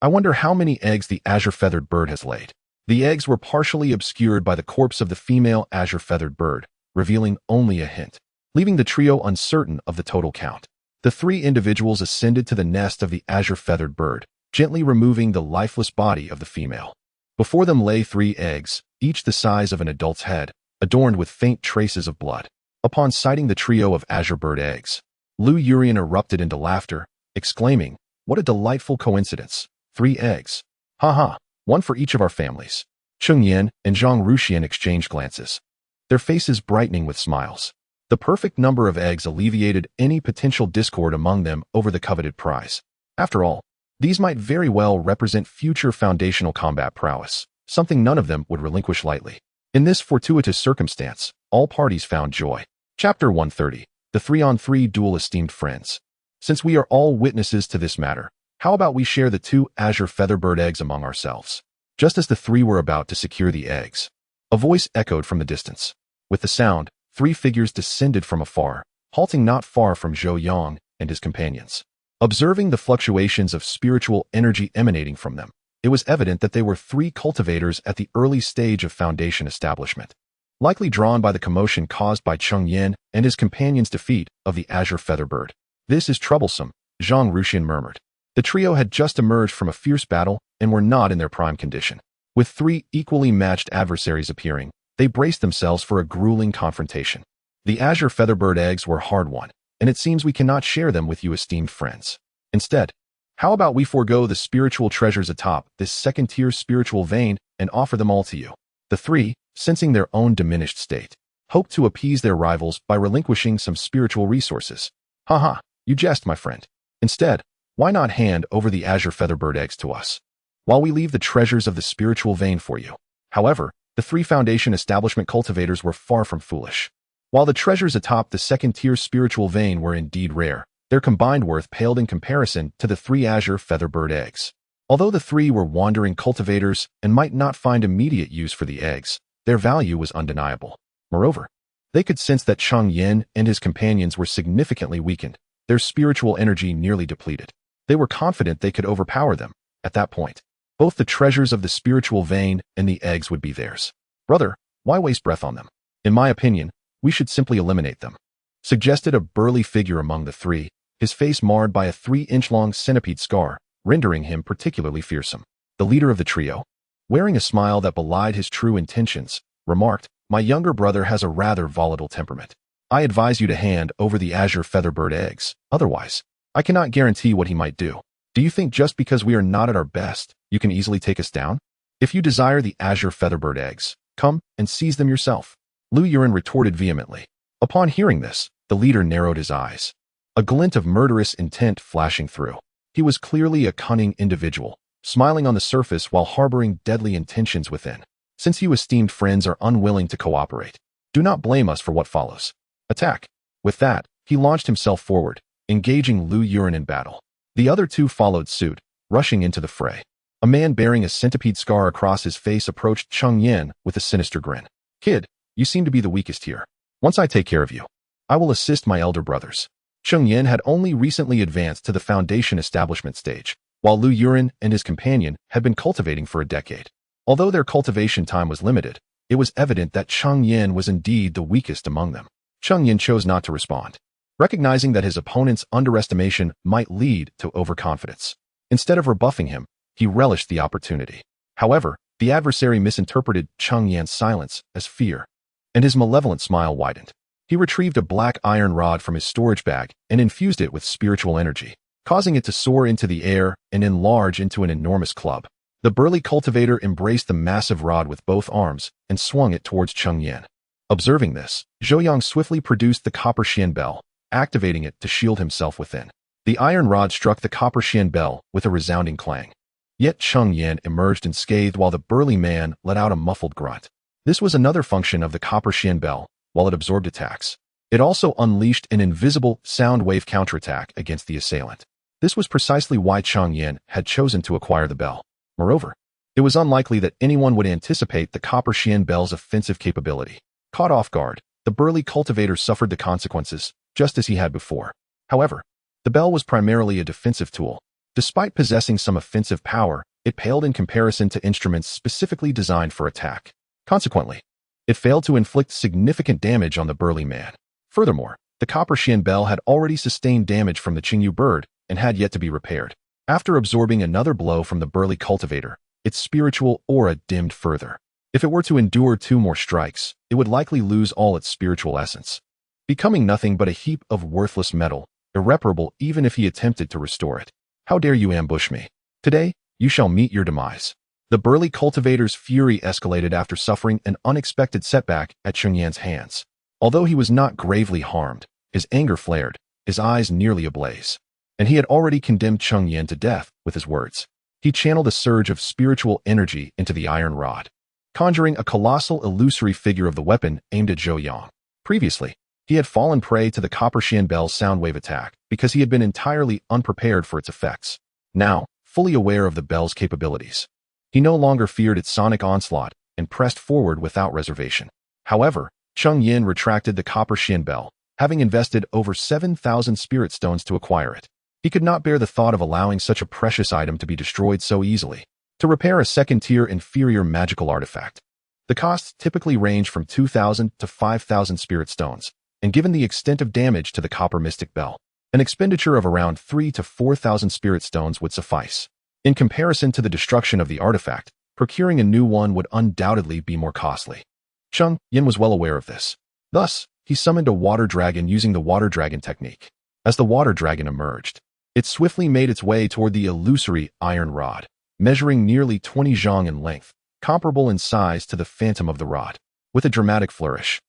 I wonder how many eggs the azure-feathered bird has laid. The eggs were partially obscured by the corpse of the female azure-feathered bird, revealing only a hint, leaving the trio uncertain of the total count. The three individuals ascended to the nest of the azure-feathered bird, gently removing the lifeless body of the female. Before them lay 3 eggs, each the size of an adult's head, adorned with faint traces of blood. Upon sighting the trio of azure bird eggs, Lu Yuren erupted into laughter, exclaiming, "What a delightful coincidence! 3 eggs. Ha, one for each of our families." Cheng Yan and Zhang Ruxian exchanged glances, their faces brightening with smiles. The perfect number of eggs alleviated any potential discord among them over the coveted prize. After all, these might very well represent future foundational combat prowess, something none of them would relinquish lightly. In this fortuitous circumstance, all parties found joy. Chapter 130. The 3-on-3 Duel. Esteemed friends, since we are all witnesses to this matter, how about we share the 2 azure featherbird eggs among ourselves? Just as the 3 were about to secure the eggs, a voice echoed from the distance. With the sound, 3 figures descended from afar, halting not far from Zhou Yang and his companions. Observing the fluctuations of spiritual energy emanating from them, it was evident that they were 3 cultivators at the early stage of foundation establishment, likely drawn by the commotion caused by Cheng Yan and his companions' defeat of the azure featherbird. This is troublesome, Zhang Ruxian murmured. The trio had just emerged from a fierce battle and were not in their prime condition. With 3 equally matched adversaries appearing, they braced themselves for a grueling confrontation. The azure featherbird eggs were hard-won, and it seems we cannot share them with you, esteemed friends. Instead, how about we forego the spiritual treasures atop this second-tier spiritual vein and offer them all to you? The 3, sensing their own diminished state, hoped to appease their rivals by relinquishing some spiritual resources. Haha, you jest, my friend. Instead, why not hand over the azure featherbird eggs to us, while we leave the treasures of the spiritual vein for you? However, the 3 foundation establishment cultivators were far from foolish. While the treasures atop the second-tier spiritual vein were indeed rare, their combined worth paled in comparison to the 3 azure featherbird eggs. Although the 3 were wandering cultivators and might not find immediate use for the eggs, their value was undeniable. Moreover, they could sense that Cheng Yan and his companions were significantly weakened, their spiritual energy nearly depleted. They were confident they could overpower them. At that point, both the treasures of the spiritual vein and the eggs would be theirs. Brother, why waste breath on them? In my opinion, we should simply eliminate them, suggested a burly figure among the 3, his face marred by a 3-inch-long centipede scar, rendering him particularly fearsome. The leader of the trio, wearing a smile that belied his true intentions, remarked, "My younger brother has a rather volatile temperament. I advise you to hand over the azure featherbird eggs. Otherwise, I cannot guarantee what he might do. Do you think just because we are not at our best, you can easily take us down? If you desire the azure featherbird eggs, come and seize them yourself." Lu Yuren retorted vehemently. Upon hearing this, the leader narrowed his eyes, a glint of murderous intent flashing through. He was clearly a cunning individual, smiling on the surface while harboring deadly intentions within. Since you esteemed friends are unwilling to cooperate, do not blame us for what follows. Attack. With that, he launched himself forward, engaging Lu Yuren in battle. The other 2 followed suit, rushing into the fray. A man bearing a centipede scar across his face approached Cheng Yan with a sinister grin. "Kid, you seem to be the weakest here. Once I take care of you, I will assist my elder brothers." Cheng Yan had only recently advanced to the foundation establishment stage, while Lu Yuren and his companion had been cultivating for a decade. Although their cultivation time was limited, it was evident that Cheng Yan was indeed the weakest among them. Cheng Yan chose not to respond, recognizing that his opponent's underestimation might lead to overconfidence. Instead of rebuffing him, he relished the opportunity. However, the adversary misinterpreted Cheng Yan's silence as fear, and his malevolent smile widened. He retrieved a black iron rod from his storage bag and infused it with spiritual energy, causing it to soar into the air and enlarge into an enormous club. The burly cultivator embraced the massive rod with both arms and swung it towards Cheng Yan. Observing this, Zhou Yang swiftly produced the copper xian bell, activating it to shield himself within. The iron rod struck the copper xian bell with a resounding clang. Yet Cheng Yan emerged unscathed while the burly man let out a muffled grunt. This was another function of the copper xian bell. While it absorbed attacks, it also unleashed an invisible sound wave counterattack against the assailant. This was precisely why Cheng Yan had chosen to acquire the bell. Moreover, it was unlikely that anyone would anticipate the copper xian bell's offensive capability. Caught off guard, the burly cultivator suffered the consequences, just as he had before. However, the bell was primarily a defensive tool. Despite possessing some offensive power, it paled in comparison to instruments specifically designed for attack. Consequently, it failed to inflict significant damage on the burly man. Furthermore, the copper xian bell had already sustained damage from the Qingyu bird and had yet to be repaired. After absorbing another blow from the burly cultivator, its spiritual aura dimmed further. If it were to endure 2 more strikes, it would likely lose all its spiritual essence, becoming nothing but a heap of worthless metal, irreparable even if he attempted to restore it. How dare you ambush me? Today, you shall meet your demise. The burly cultivator's fury escalated after suffering an unexpected setback at Cheng Yan's hands. Although he was not gravely harmed, his anger flared, his eyes nearly ablaze. And he had already condemned Cheng Yan to death with his words. He channeled a surge of spiritual energy into the iron rod, conjuring a colossal illusory figure of the weapon aimed at Zhou Yang. Previously, he had fallen prey to the copper xian bell's sound wave attack because he had been entirely unprepared for its effects. Now, fully aware of the bell's capabilities, he no longer feared its sonic onslaught and pressed forward without reservation. However, Cheng Yan retracted the copper xian bell, having invested over 7,000 spirit stones to acquire it. He could not bear the thought of allowing such a precious item to be destroyed so easily. To repair a second-tier inferior magical artifact, the costs typically range from 2,000 to 5,000 spirit stones, and given the extent of damage to the copper mystic bell, an expenditure of around 3,000 to 4,000 spirit stones would suffice. In comparison to the destruction of the artifact, procuring a new one would undoubtedly be more costly. Cheng Yan was well aware of this. Thus, he summoned a water dragon using the water dragon technique. As the water dragon emerged, it swiftly made its way toward the illusory iron rod, measuring nearly 20 zhang in length, comparable in size to the phantom of the rod. With a dramatic flourish,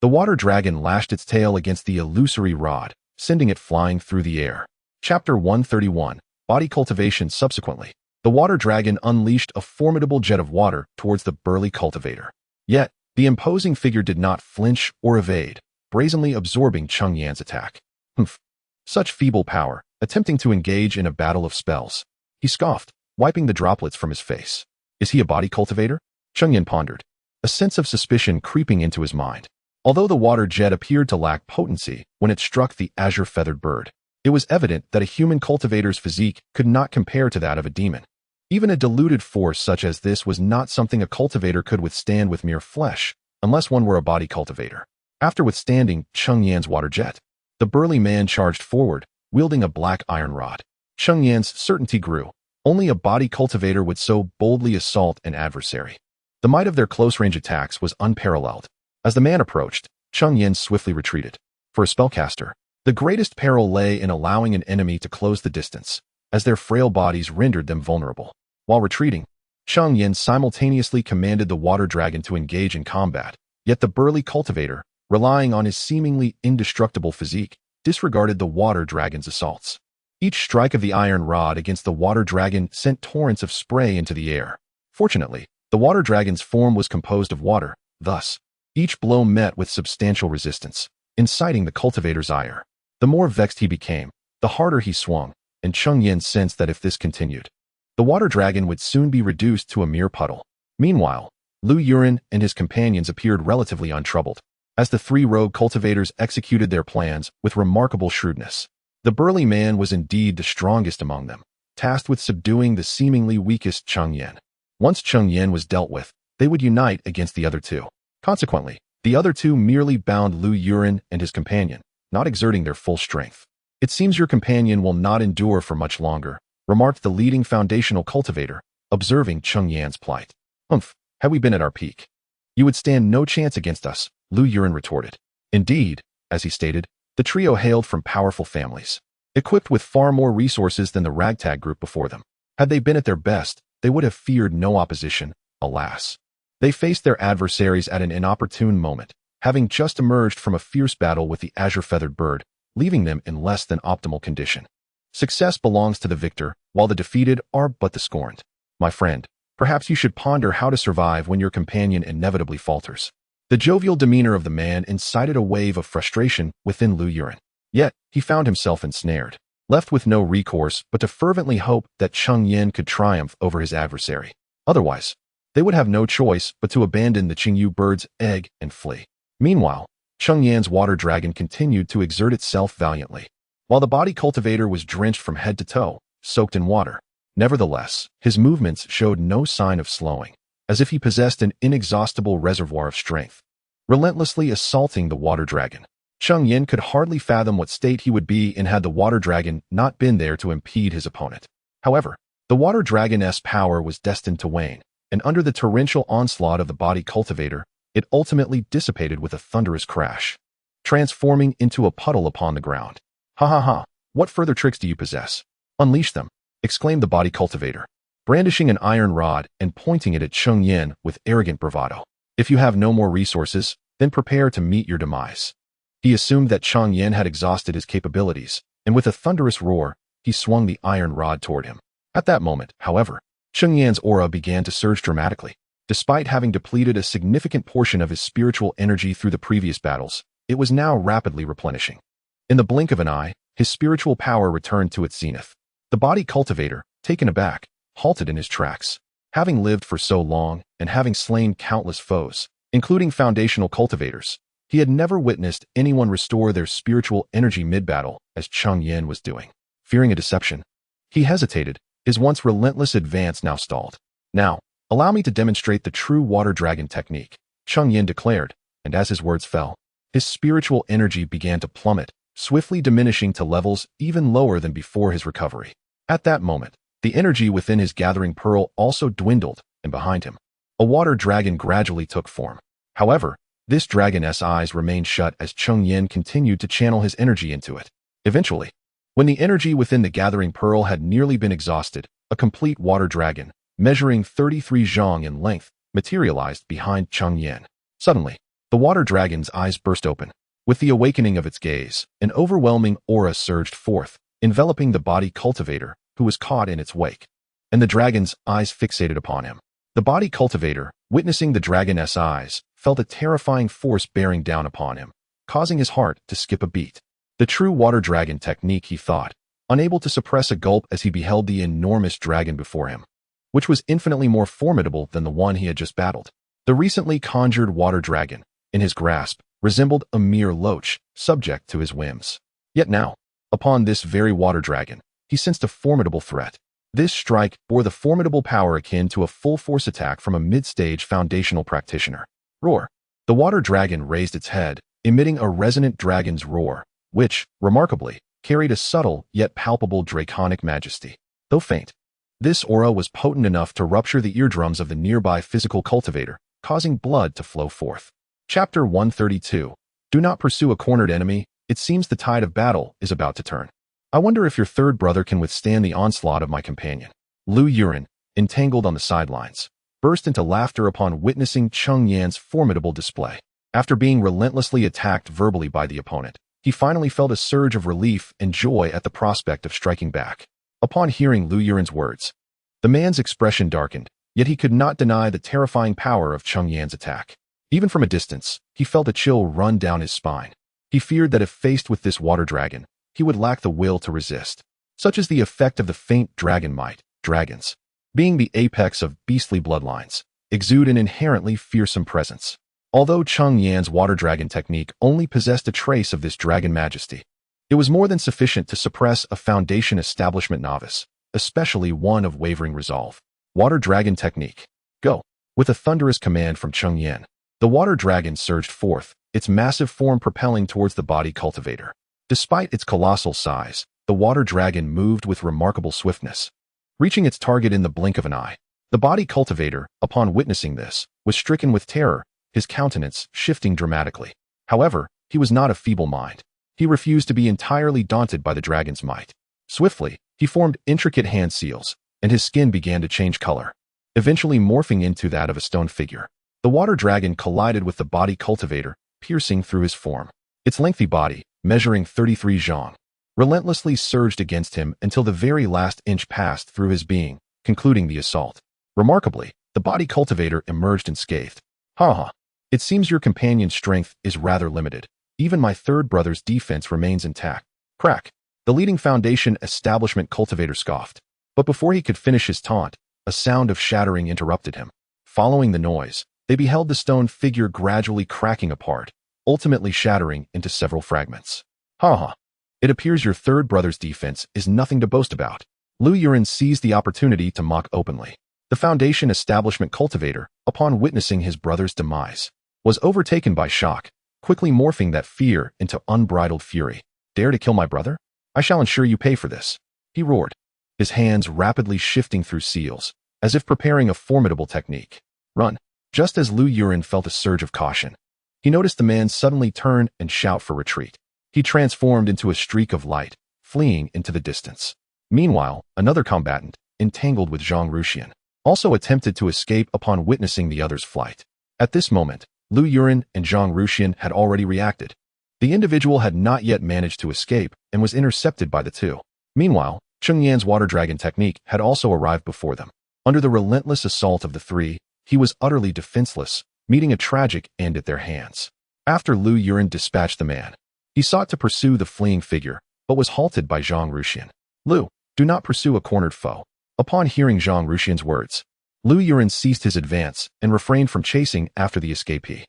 the water dragon lashed its tail against the illusory rod, sending it flying through the air. Chapter 131. Body Cultivation. Subsequently, the water dragon unleashed a formidable jet of water towards the burly cultivator. Yet, the imposing figure did not flinch or evade, brazenly absorbing Cheng Yan's attack. Humph! Such feeble power, attempting to engage in a battle of spells. He scoffed, wiping the droplets from his face. Is he a body cultivator? Cheng Yan pondered, a sense of suspicion creeping into his mind. Although the water jet appeared to lack potency when it struck the azure-feathered bird, it was evident that a human cultivator's physique could not compare to that of a demon. Even a diluted force such as this was not something a cultivator could withstand with mere flesh, unless one were a body cultivator. After withstanding Cheng Yan's water jet, the burly man charged forward, wielding a black iron rod. Cheng Yan's certainty grew. Only a body cultivator would so boldly assault an adversary. The might of their close-range attacks was unparalleled. As the man approached, Cheng Yan swiftly retreated. For a spellcaster, the greatest peril lay in allowing an enemy to close the distance, as their frail bodies rendered them vulnerable. While retreating, Cheng Yan simultaneously commanded the water dragon to engage in combat, yet the burly cultivator, relying on his seemingly indestructible physique, disregarded the water dragon's assaults. Each strike of the iron rod against the water dragon sent torrents of spray into the air. Fortunately, the water dragon's form was composed of water, thus, each blow met with substantial resistance, inciting the cultivator's ire. The more vexed he became, the harder he swung, and Cheng Yan sensed that if this continued, the water dragon would soon be reduced to a mere puddle. Meanwhile, Lu Yuren and his companions appeared relatively untroubled, as the 3 rogue cultivators executed their plans with remarkable shrewdness. The burly man was indeed the strongest among them, tasked with subduing the seemingly weakest Cheng Yan. Once Cheng Yan was dealt with, they would unite against the other two. Consequently, the other two merely bound Lu Yuren and his companion, not exerting their full strength. "It seems your companion will not endure for much longer," remarked the leading foundational cultivator, observing Cheng Yan's plight. "Humph, had we been at our peak, you would stand no chance against us," Lu Yuren retorted. Indeed, as he stated, the trio hailed from powerful families, equipped with far more resources than the ragtag group before them. Had they been at their best, they would have feared no opposition, alas. They faced their adversaries at an inopportune moment, having just emerged from a fierce battle with the azure-feathered bird, leaving them in less than optimal condition. Success belongs to the victor, while the defeated are but the scorned. My friend, perhaps you should ponder how to survive when your companion inevitably falters. The jovial demeanor of the man incited a wave of frustration within Lu Yuren. Yet, he found himself ensnared, left with no recourse but to fervently hope that Cheng Yan could triumph over his adversary. Otherwise, they would have no choice but to abandon the Qingyu bird's egg and flee. Meanwhile, Cheng Yan's water dragon continued to exert itself valiantly, while the body cultivator was drenched from head to toe, soaked in water. Nevertheless, his movements showed no sign of slowing, as if he possessed an inexhaustible reservoir of strength. Relentlessly assaulting the water dragon, Cheng Yan could hardly fathom what state he would be in had the water dragon not been there to impede his opponent. However, the water dragon's power was destined to wane, and under the torrential onslaught of the body cultivator, it ultimately dissipated with a thunderous crash, transforming into a puddle upon the ground. "Ha ha ha, what further tricks do you possess? Unleash them," exclaimed the body cultivator, brandishing an iron rod and pointing it at Cheng Yan with arrogant bravado. "If you have no more resources, then prepare to meet your demise." He assumed that Cheng Yan had exhausted his capabilities, and with a thunderous roar, he swung the iron rod toward him. At that moment, however, Cheng Yan's aura began to surge dramatically. Despite having depleted a significant portion of his spiritual energy through the previous battles, it was now rapidly replenishing. In the blink of an eye, his spiritual power returned to its zenith. The body cultivator, taken aback, halted in his tracks. Having lived for so long and having slain countless foes, including foundational cultivators, he had never witnessed anyone restore their spiritual energy mid-battle as Cheng Yan was doing. Fearing a deception, he hesitated, his once relentless advance now stalled. "Now, allow me to demonstrate the true water dragon technique," Cheng Yan declared, and as his words fell, his spiritual energy began to plummet, swiftly diminishing to levels even lower than before his recovery. At that moment, the energy within his gathering pearl also dwindled, and behind him, a water dragon gradually took form. However, this dragon's eyes remained shut as Cheng Yan continued to channel his energy into it. Eventually, when the energy within the gathering pearl had nearly been exhausted, a complete water dragon, measuring 33 zhang in length, materialized behind Cheng Yan. Suddenly, the water dragon's eyes burst open. With the awakening of its gaze, an overwhelming aura surged forth, enveloping the body cultivator, who was caught in its wake, and the dragon's eyes fixated upon him. The body cultivator, witnessing the dragon's eyes, felt a terrifying force bearing down upon him, causing his heart to skip a beat. The true water dragon technique, he thought, unable to suppress a gulp as he beheld the enormous dragon before him, which was infinitely more formidable than the one he had just battled. The recently conjured water dragon, in his grasp, resembled a mere loach, subject to his whims. Yet now, upon this very water dragon, he sensed a formidable threat. This strike bore the formidable power akin to a full-force attack from a mid-stage foundational practitioner. Roar! The water dragon raised its head, emitting a resonant dragon's roar, which, remarkably, carried a subtle yet palpable draconic majesty. Though faint, this aura was potent enough to rupture the eardrums of the nearby physical cultivator, causing blood to flow forth. Chapter 132. Do not pursue a cornered enemy. It seems the tide of battle is about to turn. I wonder if your third brother can withstand the onslaught of my companion. Lu Yuren, entangled on the sidelines, burst into laughter upon witnessing Cheng Yan's formidable display. After being relentlessly attacked verbally by the opponent, he finally felt a surge of relief and joy at the prospect of striking back. Upon hearing Lu Yuren's words, the man's expression darkened, yet he could not deny the terrifying power of Cheng Yan's attack. Even from a distance, he felt a chill run down his spine. He feared that if faced with this water dragon, he would lack the will to resist. Such is the effect of the faint dragon might. Dragons, being the apex of beastly bloodlines, exude an inherently fearsome presence. Although Cheng Yan's water dragon technique only possessed a trace of this dragon majesty, it was more than sufficient to suppress a foundation establishment novice, especially one of wavering resolve. Water dragon technique. Go. With a thunderous command from Cheng Yan, the water dragon surged forth, its massive form propelling towards the body cultivator. Despite its colossal size, the water dragon moved with remarkable swiftness, reaching its target in the blink of an eye. The body cultivator, upon witnessing this, was stricken with terror, his countenance shifting dramatically. However, he was not of feeble mind. He refused to be entirely daunted by the dragon's might. Swiftly, he formed intricate hand seals, and his skin began to change color, eventually morphing into that of a stone figure. The water dragon collided with the body cultivator, piercing through his form. Its lengthy body, measuring 33 zhang, relentlessly surged against him until the very last inch passed through his being, concluding the assault. Remarkably, the body cultivator emerged unscathed. Ha! It seems your companion's strength is rather limited. Even my third brother's defense remains intact. Crack! The leading foundation establishment cultivator scoffed. But before he could finish his taunt, a sound of shattering interrupted him. Following the noise, they beheld the stone figure gradually cracking apart, ultimately shattering into several fragments. Ha! It appears your third brother's defense is nothing to boast about. Lu Yuren seized the opportunity to mock openly. The foundation establishment cultivator, upon witnessing his brother's demise, was overtaken by shock, quickly morphing that fear into unbridled fury. Dare to kill my brother? I shall ensure you pay for this, he roared, his hands rapidly shifting through seals, as if preparing a formidable technique. Run! Just as Lu Yuren felt a surge of caution, he noticed the man suddenly turn and shout for retreat. He transformed into a streak of light, fleeing into the distance. Meanwhile, another combatant, entangled with Zhang Ruxian, also attempted to escape upon witnessing the other's flight. At this moment, Lu Yuren and Zhang Ruxian had already reacted. The individual had not yet managed to escape and was intercepted by the two. Meanwhile, Cheng Yan's water dragon technique had also arrived before them. Under the relentless assault of the three, he was utterly defenseless, meeting a tragic end at their hands. After Lu Yuren dispatched the man, he sought to pursue the fleeing figure, but was halted by Zhang Ruxian. Lu, do not pursue a cornered foe. Upon hearing Zhang Ruxian's words, Lu Yuren ceased his advance and refrained from chasing after the escapee.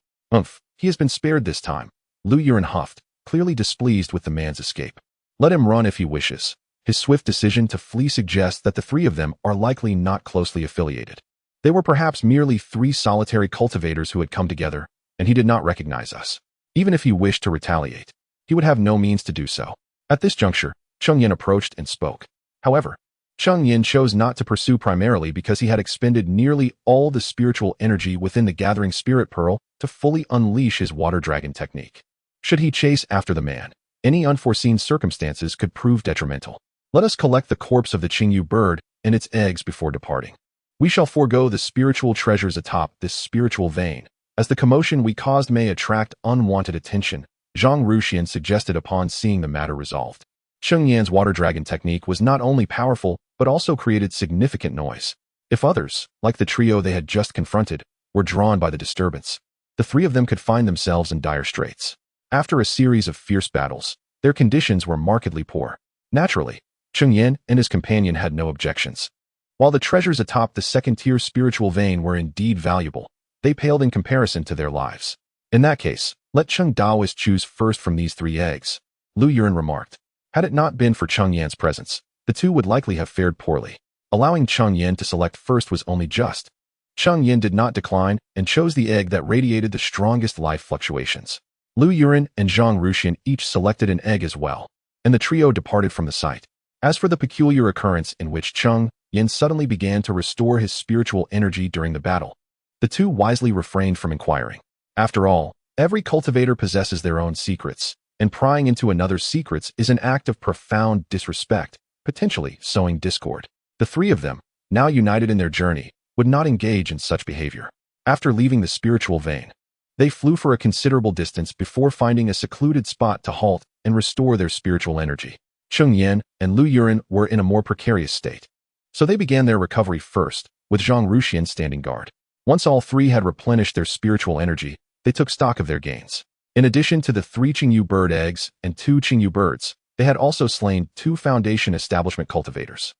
He has been spared this time, Lu Yuren huffed, clearly displeased with the man's escape. Let him run if he wishes. His swift decision to flee suggests that the three of them are likely not closely affiliated. They were perhaps merely three solitary cultivators who had come together, and he did not recognize us. Even if he wished to retaliate, he would have no means to do so. At this juncture, Cheng Yan approached and spoke. However, Cheng Yan chose not to pursue primarily because he had expended nearly all the spiritual energy within the gathering spirit pearl to fully unleash his water dragon technique. Should he chase after the man, any unforeseen circumstances could prove detrimental. Let us collect the corpse of the Qingyu bird and its eggs before departing. We shall forego the spiritual treasures atop this spiritual vein, as the commotion we caused may attract unwanted attention, Zhang Ruxian suggested upon seeing the matter resolved. Cheng Yan's water dragon technique was not only powerful, but also created significant noise. If others, like the trio they had just confronted, were drawn by the disturbance, the three of them could find themselves in dire straits. After a series of fierce battles, their conditions were markedly poor. Naturally, Cheng Yan and his companion had no objections. While the treasures atop the second-tier spiritual vein were indeed valuable, they paled in comparison to their lives. In that case, let Cheng Daoist choose first from these three eggs, Lu Yuren remarked. Had it not been for Cheng Yan's presence, the two would likely have fared poorly. Allowing Cheng Yan to select first was only just. Cheng Yan did not decline and chose the egg that radiated the strongest life fluctuations. Lu Yuren and Zhang Ruxian each selected an egg as well, and the trio departed from the site. As for the peculiar occurrence in which Cheng Yan suddenly began to restore his spiritual energy during the battle, the two wisely refrained from inquiring. After all, every cultivator possesses their own secrets, and prying into another's secrets is an act of profound disrespect, potentially sowing discord. The three of them, now united in their journey, would not engage in such behavior. After leaving the spiritual vein, they flew for a considerable distance before finding a secluded spot to halt and restore their spiritual energy. Cheng Yan and Lu Yuren were in a more precarious state, so they began their recovery first, with Zhang Ruxian standing guard. Once all three had replenished their spiritual energy, they took stock of their gains. In addition to the 3 Qingyu bird eggs and 2 Qingyu birds, they had also slain 2 foundation establishment cultivators.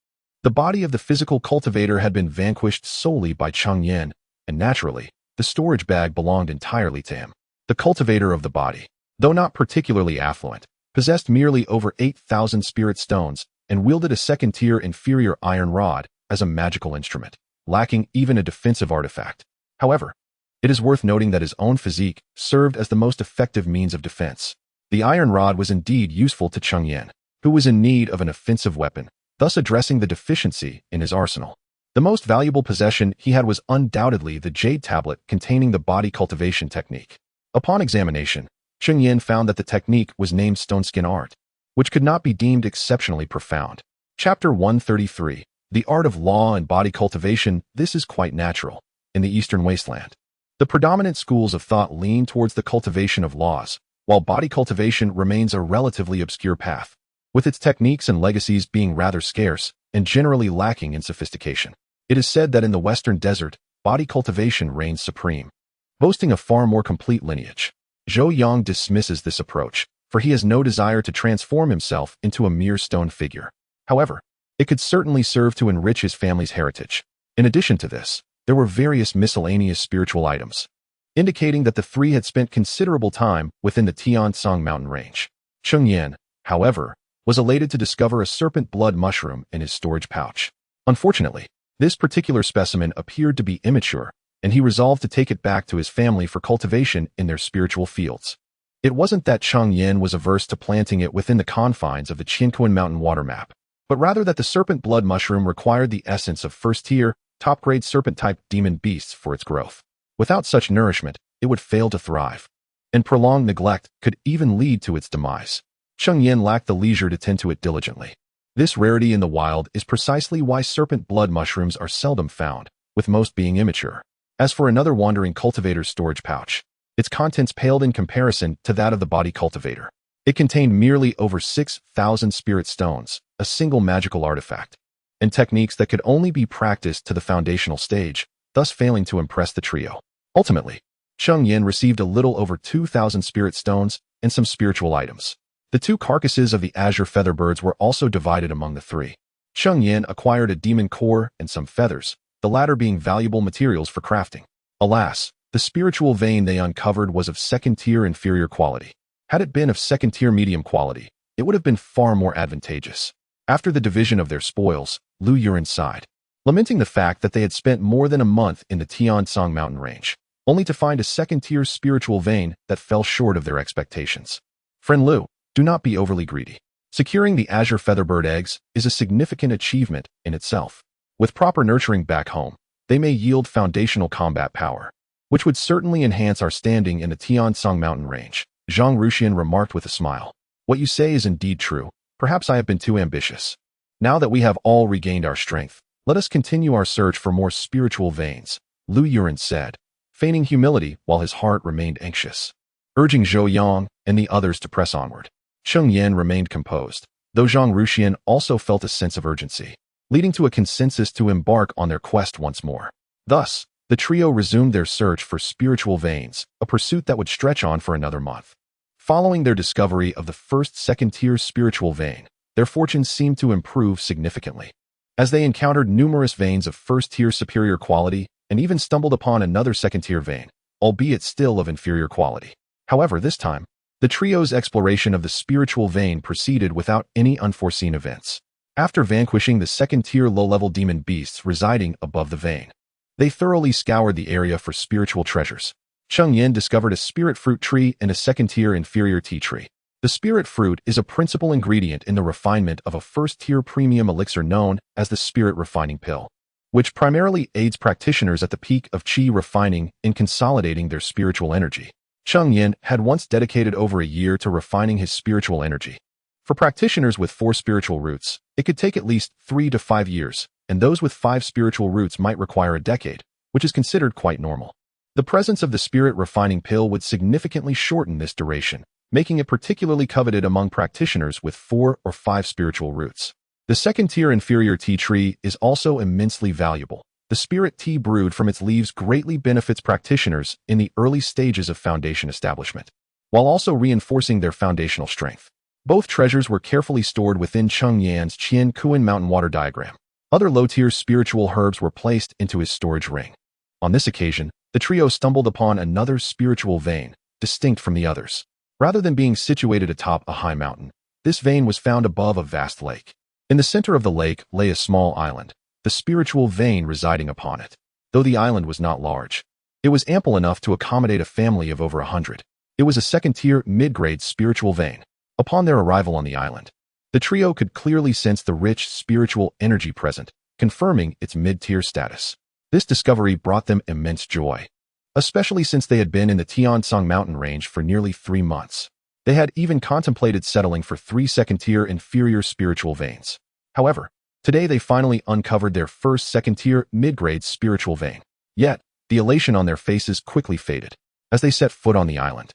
The body of the physical cultivator had been vanquished solely by Cheng Yan, and naturally, the storage bag belonged entirely to him. The cultivator of the body, though not particularly affluent, possessed merely over 8,000 spirit stones and wielded a second-tier inferior iron rod as a magical instrument, lacking even a defensive artifact. However, it is worth noting that his own physique served as the most effective means of defense. The iron rod was indeed useful to Cheng Yan, who was in need of an offensive weapon, thus addressing the deficiency in his arsenal. The most valuable possession he had was undoubtedly the jade tablet containing the body cultivation technique. Upon examination, Cheng Yan found that the technique was named stone skin art, which could not be deemed exceptionally profound. Chapter 133. The Art of Law and Body Cultivation. This is quite natural in the Eastern Wasteland. The predominant schools of thought lean towards the cultivation of laws, while body cultivation remains a relatively obscure path, with its techniques and legacies being rather scarce and generally lacking in sophistication. It is said that in the Western Desert, body cultivation reigns supreme, boasting a far more complete lineage. Zhou Yang dismisses this approach, for he has no desire to transform himself into a mere stone figure. However, it could certainly serve to enrich his family's heritage. In addition to this, there were various miscellaneous spiritual items, indicating that the three had spent considerable time within the Tiansong mountain range. Cheng Yan, however, was elated to discover a serpent blood mushroom in his storage pouch. Unfortunately, this particular specimen appeared to be immature, and he resolved to take it back to his family for cultivation in their spiritual fields. It wasn't that Cheng Yan was averse to planting it within the confines of the Qianquan mountain water map, but rather that the serpent blood mushroom required the essence of first-tier, top-grade serpent-type demon beasts for its growth. Without such nourishment, it would fail to thrive, and prolonged neglect could even lead to its demise. Cheng Yan lacked the leisure to tend to it diligently. This rarity in the wild is precisely why serpent blood mushrooms are seldom found, with most being immature. As for another wandering cultivator's storage pouch, its contents paled in comparison to that of the body cultivator. It contained merely over 6,000 spirit stones, a single magical artifact, and techniques that could only be practiced to the foundational stage, thus failing to impress the trio. Ultimately, Cheng Yan received a little over 2,000 spirit stones and some spiritual items. The two carcasses of the azure feather birds were also divided among the three. Cheng Yan acquired a demon core and some feathers, the latter being valuable materials for crafting. Alas, the spiritual vein they uncovered was of second-tier inferior quality. Had it been of second-tier medium quality, it would have been far more advantageous. After the division of their spoils, Lu Yuren sighed, lamenting the fact that they had spent more than a month in the Tiansong mountain range, only to find a second-tier spiritual vein that fell short of their expectations. Friend Lu, do not be overly greedy. Securing the azure featherbird eggs is a significant achievement in itself. With proper nurturing back home, they may yield foundational combat power, which would certainly enhance our standing in the Tiansong mountain range. Zhang Ruxian remarked with a smile. What you say is indeed true. Perhaps I have been too ambitious. Now that we have all regained our strength, let us continue our search for more spiritual veins, Lu Yuren said, feigning humility while his heart remained anxious, urging Zhou Yang and the others to press onward. Cheng Yan remained composed, though Zhang Ruxian also felt a sense of urgency, leading to a consensus to embark on their quest once more. Thus, the trio resumed their search for spiritual veins, a pursuit that would stretch on for another month. Following their discovery of the first second-tier spiritual vein, their fortunes seemed to improve significantly, as they encountered numerous veins of first-tier superior quality and even stumbled upon another second-tier vein, albeit still of inferior quality. However, this time, the trio's exploration of the spiritual vein proceeded without any unforeseen events. After vanquishing the second-tier low-level demon beasts residing above the vein, they thoroughly scoured the area for spiritual treasures. Cheng Yan discovered a spirit fruit tree and a second-tier inferior tea tree. The spirit fruit is a principal ingredient in the refinement of a first-tier premium elixir known as the spirit refining pill, which primarily aids practitioners at the peak of qi refining in consolidating their spiritual energy. Cheng Yan had once dedicated over a year to refining his spiritual energy. For practitioners with 4 spiritual roots, it could take at least 3 to 5 years, and those with 5 spiritual roots might require a decade, which is considered quite normal. The presence of the spirit refining pill would significantly shorten this duration, making it particularly coveted among practitioners with 4 or 5 spiritual roots. The second-tier inferior tea tree is also immensely valuable. The spirit tea brewed from its leaves greatly benefits practitioners in the early stages of foundation establishment, while also reinforcing their foundational strength. Both treasures were carefully stored within Cheng Yan's Qianquan mountain water diagram. Other low-tier spiritual herbs were placed into his storage ring. On this occasion, the trio stumbled upon another spiritual vein, distinct from the others. Rather than being situated atop a high mountain, this vein was found above a vast lake. In the center of the lake lay a small island, the spiritual vein residing upon it. Though the island was not large, It was ample enough to accommodate a family of over 100. It was a second-tier, mid-grade spiritual vein. Upon their arrival on the island, the trio could clearly sense the rich spiritual energy present, confirming its mid-tier status. This discovery brought them immense joy, especially since they had been in the Tiansong mountain range for nearly 3 months. They had even contemplated settling for 3 second-tier inferior spiritual veins. However, today they finally uncovered their first second-tier mid-grade spiritual vein. Yet, the elation on their faces quickly faded as they set foot on the island.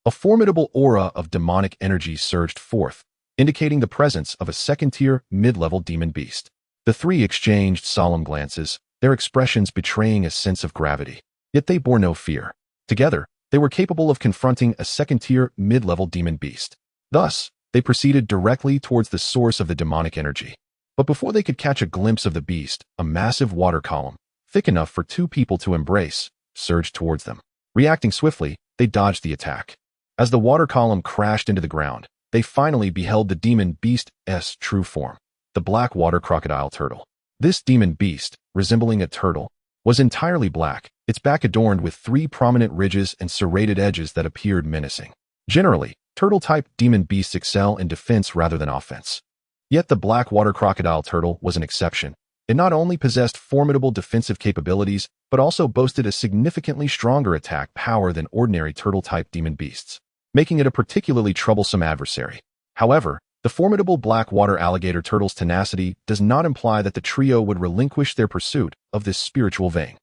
A formidable aura of demonic energy surged forth, indicating the presence of a second-tier mid-level demon beast. The three exchanged solemn glances, their expressions betraying a sense of gravity. Yet they bore no fear. Together, they were capable of confronting a second-tier mid-level demon beast. Thus, they proceeded directly towards the source of the demonic energy. But before they could catch a glimpse of the beast, a massive water column, thick enough for 2 people to embrace, surged towards them. Reacting swiftly, they dodged the attack. As the water column crashed into the ground, they finally beheld the demon beast's true form, the black water crocodile turtle. This demon beast, resembling a turtle, was entirely black, its back adorned with 3 prominent ridges and serrated edges that appeared menacing. Generally, turtle-type demon beasts excel in defense rather than offense. Yet the black water crocodile turtle was an exception. It not only possessed formidable defensive capabilities, but also boasted a significantly stronger attack power than ordinary turtle-type demon beasts, making it a particularly troublesome adversary. However, the formidable black water alligator turtle's tenacity does not imply that the trio would relinquish their pursuit of this spiritual vein.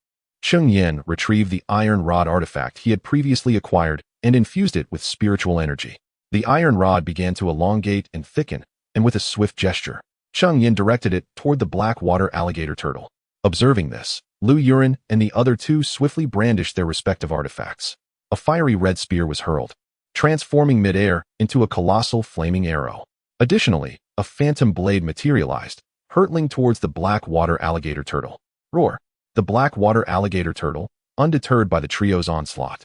Cheng Yan retrieved the iron rod artifact he had previously acquired and infused it with spiritual energy. The iron rod began to elongate and thicken, and with a swift gesture, Cheng Yan directed it toward the black water alligator turtle. Observing this, Lu Yuren and the other 2 swiftly brandished their respective artifacts. A fiery red spear was hurled, transforming midair into a colossal flaming arrow. Additionally, a phantom blade materialized, hurtling towards the black water alligator turtle. Roar! The black water alligator turtle, undeterred by the trio's onslaught,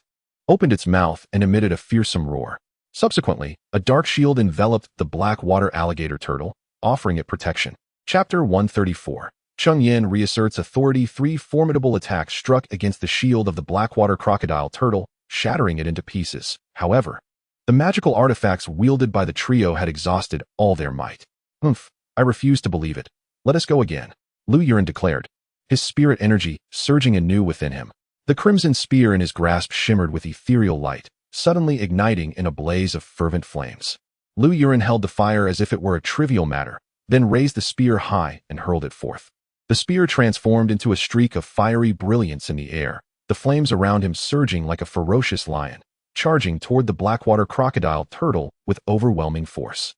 opened its mouth and emitted a fearsome roar. Subsequently, a dark shield enveloped the black water alligator turtle, offering it protection. Chapter 134. Cheng Yan reasserts authority. 3 formidable attacks struck against the shield of the blackwater crocodile turtle, shattering it into pieces. However, the magical artifacts wielded by the trio had exhausted all their might. I refuse to believe it. Let us go again, Lu Yuren declared, his spirit energy surging anew within him. The crimson spear in his grasp shimmered with ethereal light, suddenly igniting in a blaze of fervent flames. Lu Yuren held the fire as if it were a trivial matter, then raised the spear high and hurled it forth. The spear transformed into a streak of fiery brilliance in the air, the flames around him surging like a ferocious lion, charging toward the blackwater crocodile turtle with overwhelming force.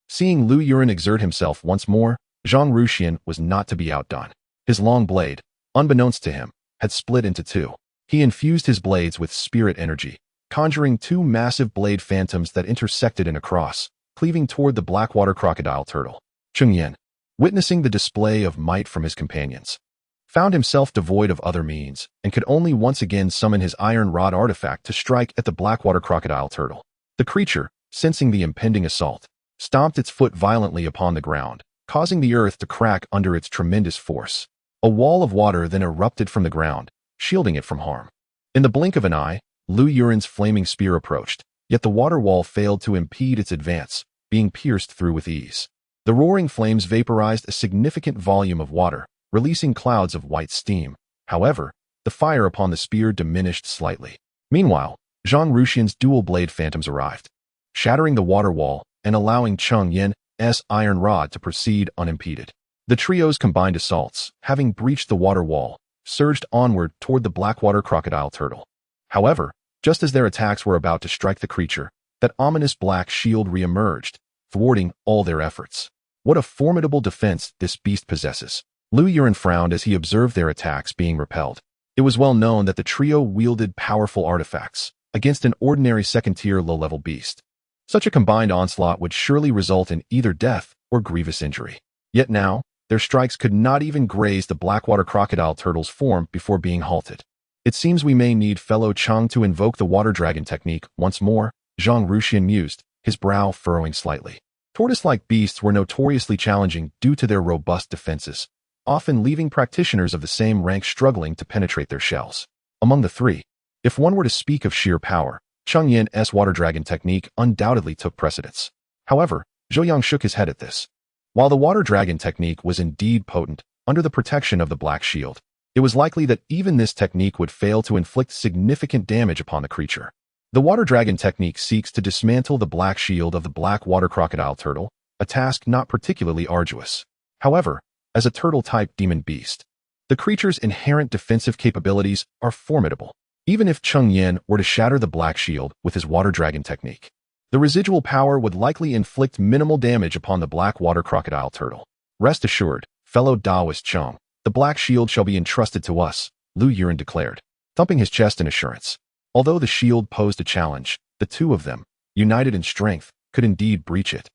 Seeing Lu Yuren exert himself once more, Zhang Ruxian was not to be outdone. His long blade, unbeknownst to him, had split into 2. He infused his blades with spirit energy, conjuring 2 massive blade phantoms that intersected in a cross, cleaving toward the blackwater crocodile turtle. Cheng Yan, witnessing the display of might from his companions, found himself devoid of other means and could only once again summon his iron rod artifact to strike at the blackwater crocodile turtle. The creature, sensing the impending assault, stomped its foot violently upon the ground, causing the earth to crack under its tremendous force. A wall of water then erupted from the ground, shielding it from harm. In the blink of an eye, Lu Yuren's flaming spear approached, yet the water wall failed to impede its advance, being pierced through with ease. The roaring flames vaporized a significant volume of water, releasing clouds of white steam. However, the fire upon the spear diminished slightly. Meanwhile, Zhang Ruxian's dual-blade phantoms arrived, shattering the water wall and allowing Cheng Yan's iron rod to proceed unimpeded. The trio's combined assaults, having breached the water wall, surged onward toward the blackwater crocodile turtle. However, just as their attacks were about to strike the creature, that ominous black shield re-emerged, thwarting all their efforts. What a formidable defense this beast possesses. Lu Yuren frowned as he observed their attacks being repelled. It was well known that the trio wielded powerful artifacts against an ordinary second-tier low-level beast. Such a combined onslaught would surely result in either death or grievous injury. Yet now, their strikes could not even graze the blackwater crocodile turtle's form before being halted. It seems we may need fellow Chang to invoke the water dragon technique once more, Zhang Ruxian mused, his brow furrowing slightly. Tortoise-like beasts were notoriously challenging due to their robust defenses, often leaving practitioners of the same rank struggling to penetrate their shells. Among the 3, If one were to speak of sheer power, Cheng Yan's water dragon technique undoubtedly took precedence. However, Zhou Yang shook his head at this. While the water dragon technique was indeed potent, under the protection of the Black Shield, it was likely that even this technique would fail to inflict significant damage upon the creature. The water dragon technique seeks to dismantle the Black Shield of the black water crocodile turtle, a task not particularly arduous. However, as a turtle-type demon beast, the creature's inherent defensive capabilities are formidable. Even if Cheng Yan were to shatter the Black Shield with his water dragon technique, the residual power would likely inflict minimal damage upon the black water crocodile turtle. Rest assured, fellow Taoist Cheng, the Black Shield shall be entrusted to us, Lu Yuren declared, thumping his chest in assurance. Although the shield posed a challenge, the two of them, united in strength, could indeed breach it,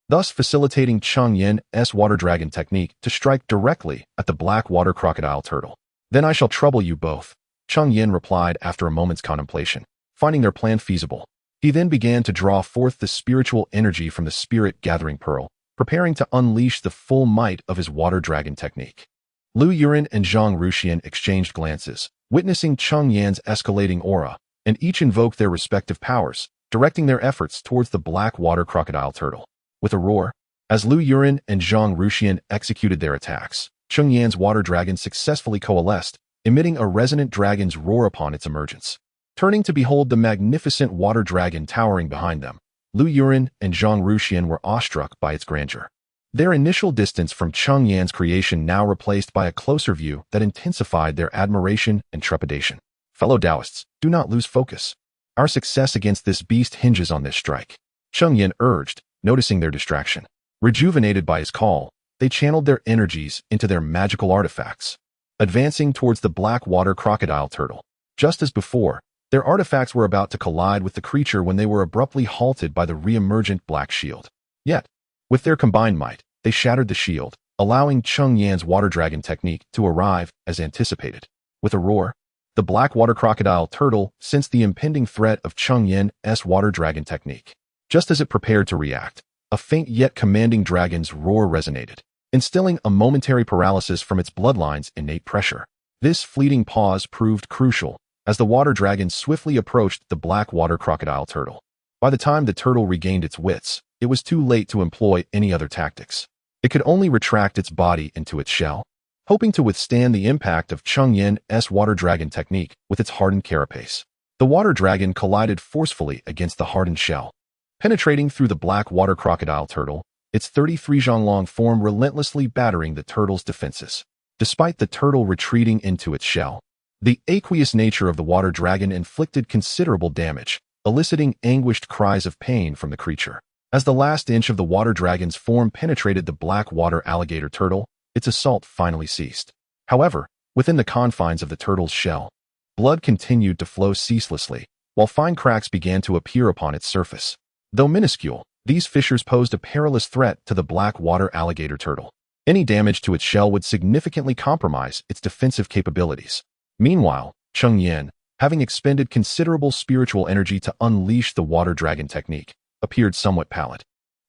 thus facilitating Cheng Yan's water dragon technique to strike directly at the black water crocodile turtle. Then I shall trouble you both, Cheng Yan replied after a moment's contemplation, finding their plan feasible. He then began to draw forth the spiritual energy from the spirit-gathering pearl, preparing to unleash the full might of his water dragon technique. Lu Yuren and Zhang Ruxian exchanged glances, witnessing Cheng Yan's escalating aura, and each invoked their respective powers, directing their efforts towards the black water crocodile turtle. With a roar, as Lu Yuren and Zhang Ruxian executed their attacks, Cheng Yan's water dragon successfully coalesced, emitting a resonant dragon's roar upon its emergence. Turning to behold the magnificent water dragon towering behind them, Lu Yuren and Zhang Ruxian were awestruck by its grandeur. Their initial distance from Cheng Yan's creation now replaced by a closer view that intensified their admiration and trepidation. Fellow Taoists, do not lose focus. Our success against this beast hinges on this strike, Cheng Yan urged, noticing their distraction. Rejuvenated by his call, they channeled their energies into their magical artifacts, advancing towards the black water crocodile turtle. Just as before, their artifacts were about to collide with the creature when they were abruptly halted by the re-emergent Black Shield. Yet, with their combined might, they shattered the shield, allowing Cheng Yan's water dragon technique to arrive as anticipated. With a roar, the black water crocodile turtle sensed the impending threat of Cheng Yan's water dragon technique. Just as it prepared to react, a faint yet commanding dragon's roar resonated, instilling a momentary paralysis from its bloodline's innate pressure. This fleeting pause proved crucial, as the water dragon swiftly approached the black water crocodile turtle. By the time the turtle regained its wits, it was too late to employ any other tactics. It could only retract its body into its shell, hoping to withstand the impact of Cheng Yan's water dragon technique with its hardened carapace. The water dragon collided forcefully against the hardened shell, penetrating through the black water crocodile turtle, its 33-zhang-long form relentlessly battering the turtle's defenses. Despite the turtle retreating into its shell, the aqueous nature of the water dragon inflicted considerable damage, eliciting anguished cries of pain from the creature. As the last inch of the water dragon's form penetrated the black water alligator turtle, its assault finally ceased. However, within the confines of the turtle's shell, blood continued to flow ceaselessly, while fine cracks began to appear upon its surface. Though minuscule, these fissures posed a perilous threat to the black water alligator turtle. Any damage to its shell would significantly compromise its defensive capabilities. Meanwhile, Cheng Yan, having expended considerable spiritual energy to unleash the water dragon technique, appeared somewhat pallid.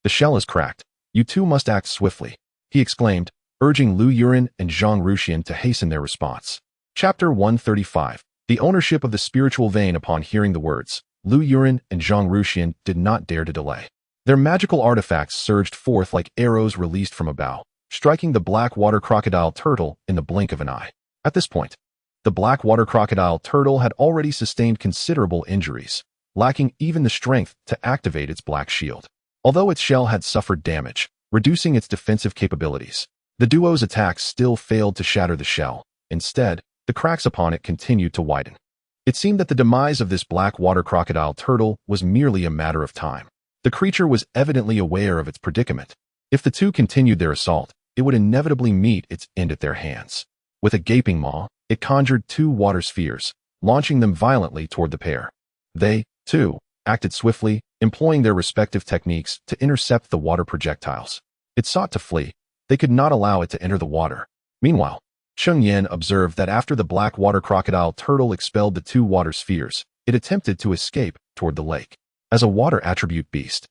The shell is cracked. You two must act swiftly, he exclaimed, urging Lu Yuren and Zhang Ruxian to hasten their response. Chapter 135. The ownership of the spiritual vein. Upon hearing the words, Lu Yuren and Zhang Ruxian did not dare to delay. Their magical artifacts surged forth like arrows released from a bow, striking the black water crocodile turtle in the blink of an eye. At this point, the black water crocodile turtle had already sustained considerable injuries, lacking even the strength to activate its black shield. Although its shell had suffered damage, reducing its defensive capabilities, the duo's attacks still failed to shatter the shell. Instead, the cracks upon it continued to widen. It seemed that the demise of this black water crocodile turtle was merely a matter of time. The creature was evidently aware of its predicament. If the two continued their assault, it would inevitably meet its end at their hands. With a gaping maw, it conjured two water spheres, launching them violently toward the pair. They, too, acted swiftly, employing their respective techniques to intercept the water projectiles. It sought to flee. They could not allow it to enter the water. Meanwhile, Cheng Yan observed that after the black water crocodile turtle expelled the two water spheres, it attempted to escape toward the lake. As a water attribute beast,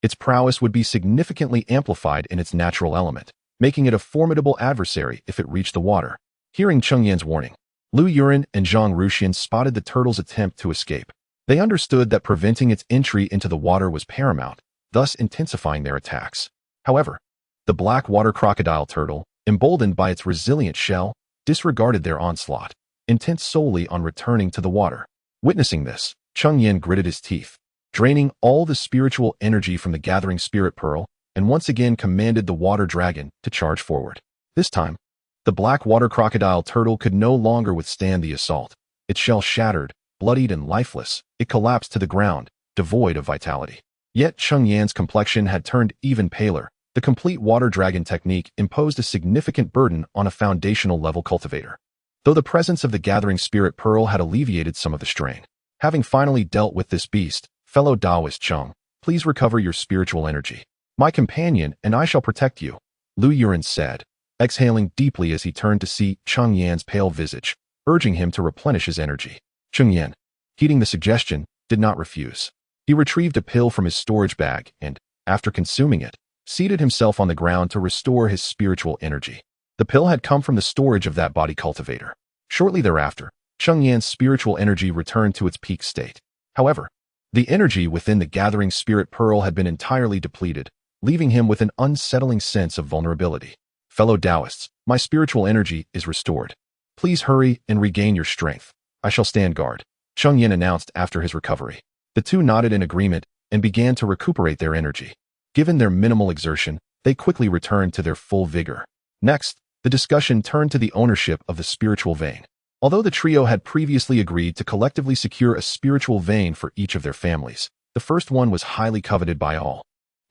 its prowess would be significantly amplified in its natural element, making it a formidable adversary if it reached the water. Hearing Cheng Yan's warning, Lu Yuran and Zhang Ruxian spotted the turtle's attempt to escape. They understood that preventing its entry into the water was paramount, thus intensifying their attacks. However, the black water crocodile turtle, emboldened by its resilient shell, disregarded their onslaught, intent solely on returning to the water. Witnessing this, Cheng Yan gritted his teeth, draining all the spiritual energy from the gathering spirit pearl, and once again commanded the water dragon to charge forward. This time, the black water crocodile turtle could no longer withstand the assault. Its shell shattered, bloodied and lifeless, it collapsed to the ground, devoid of vitality. Yet Cheng Yan's complexion had turned even paler. The complete water dragon technique imposed a significant burden on a foundational level cultivator. Though the presence of the gathering spirit pearl had alleviated some of the strain. Having finally dealt with this beast, fellow Taoist Cheng, please recover your spiritual energy. My companion and I shall protect you, Lu Yuran said, exhaling deeply as he turned to see Cheng Yan's pale visage, urging him to replenish his energy. Cheng Yan, heeding the suggestion, did not refuse. He retrieved a pill from his storage bag and, after consuming it, seated himself on the ground to restore his spiritual energy. The pill had come from the storage of that body cultivator. Shortly thereafter, Cheng Yan's spiritual energy returned to its peak state. However, the energy within the gathering spirit pearl had been entirely depleted, leaving him with an unsettling sense of vulnerability. Fellow Taoists, my spiritual energy is restored. Please hurry and regain your strength. I shall stand guard, Cheng Yan announced after his recovery. The two nodded in agreement and began to recuperate their energy. Given their minimal exertion, they quickly returned to their full vigor. Next, the discussion turned to the ownership of the spiritual vein. Although the trio had previously agreed to collectively secure a spiritual vein for each of their families, the first one was highly coveted by all.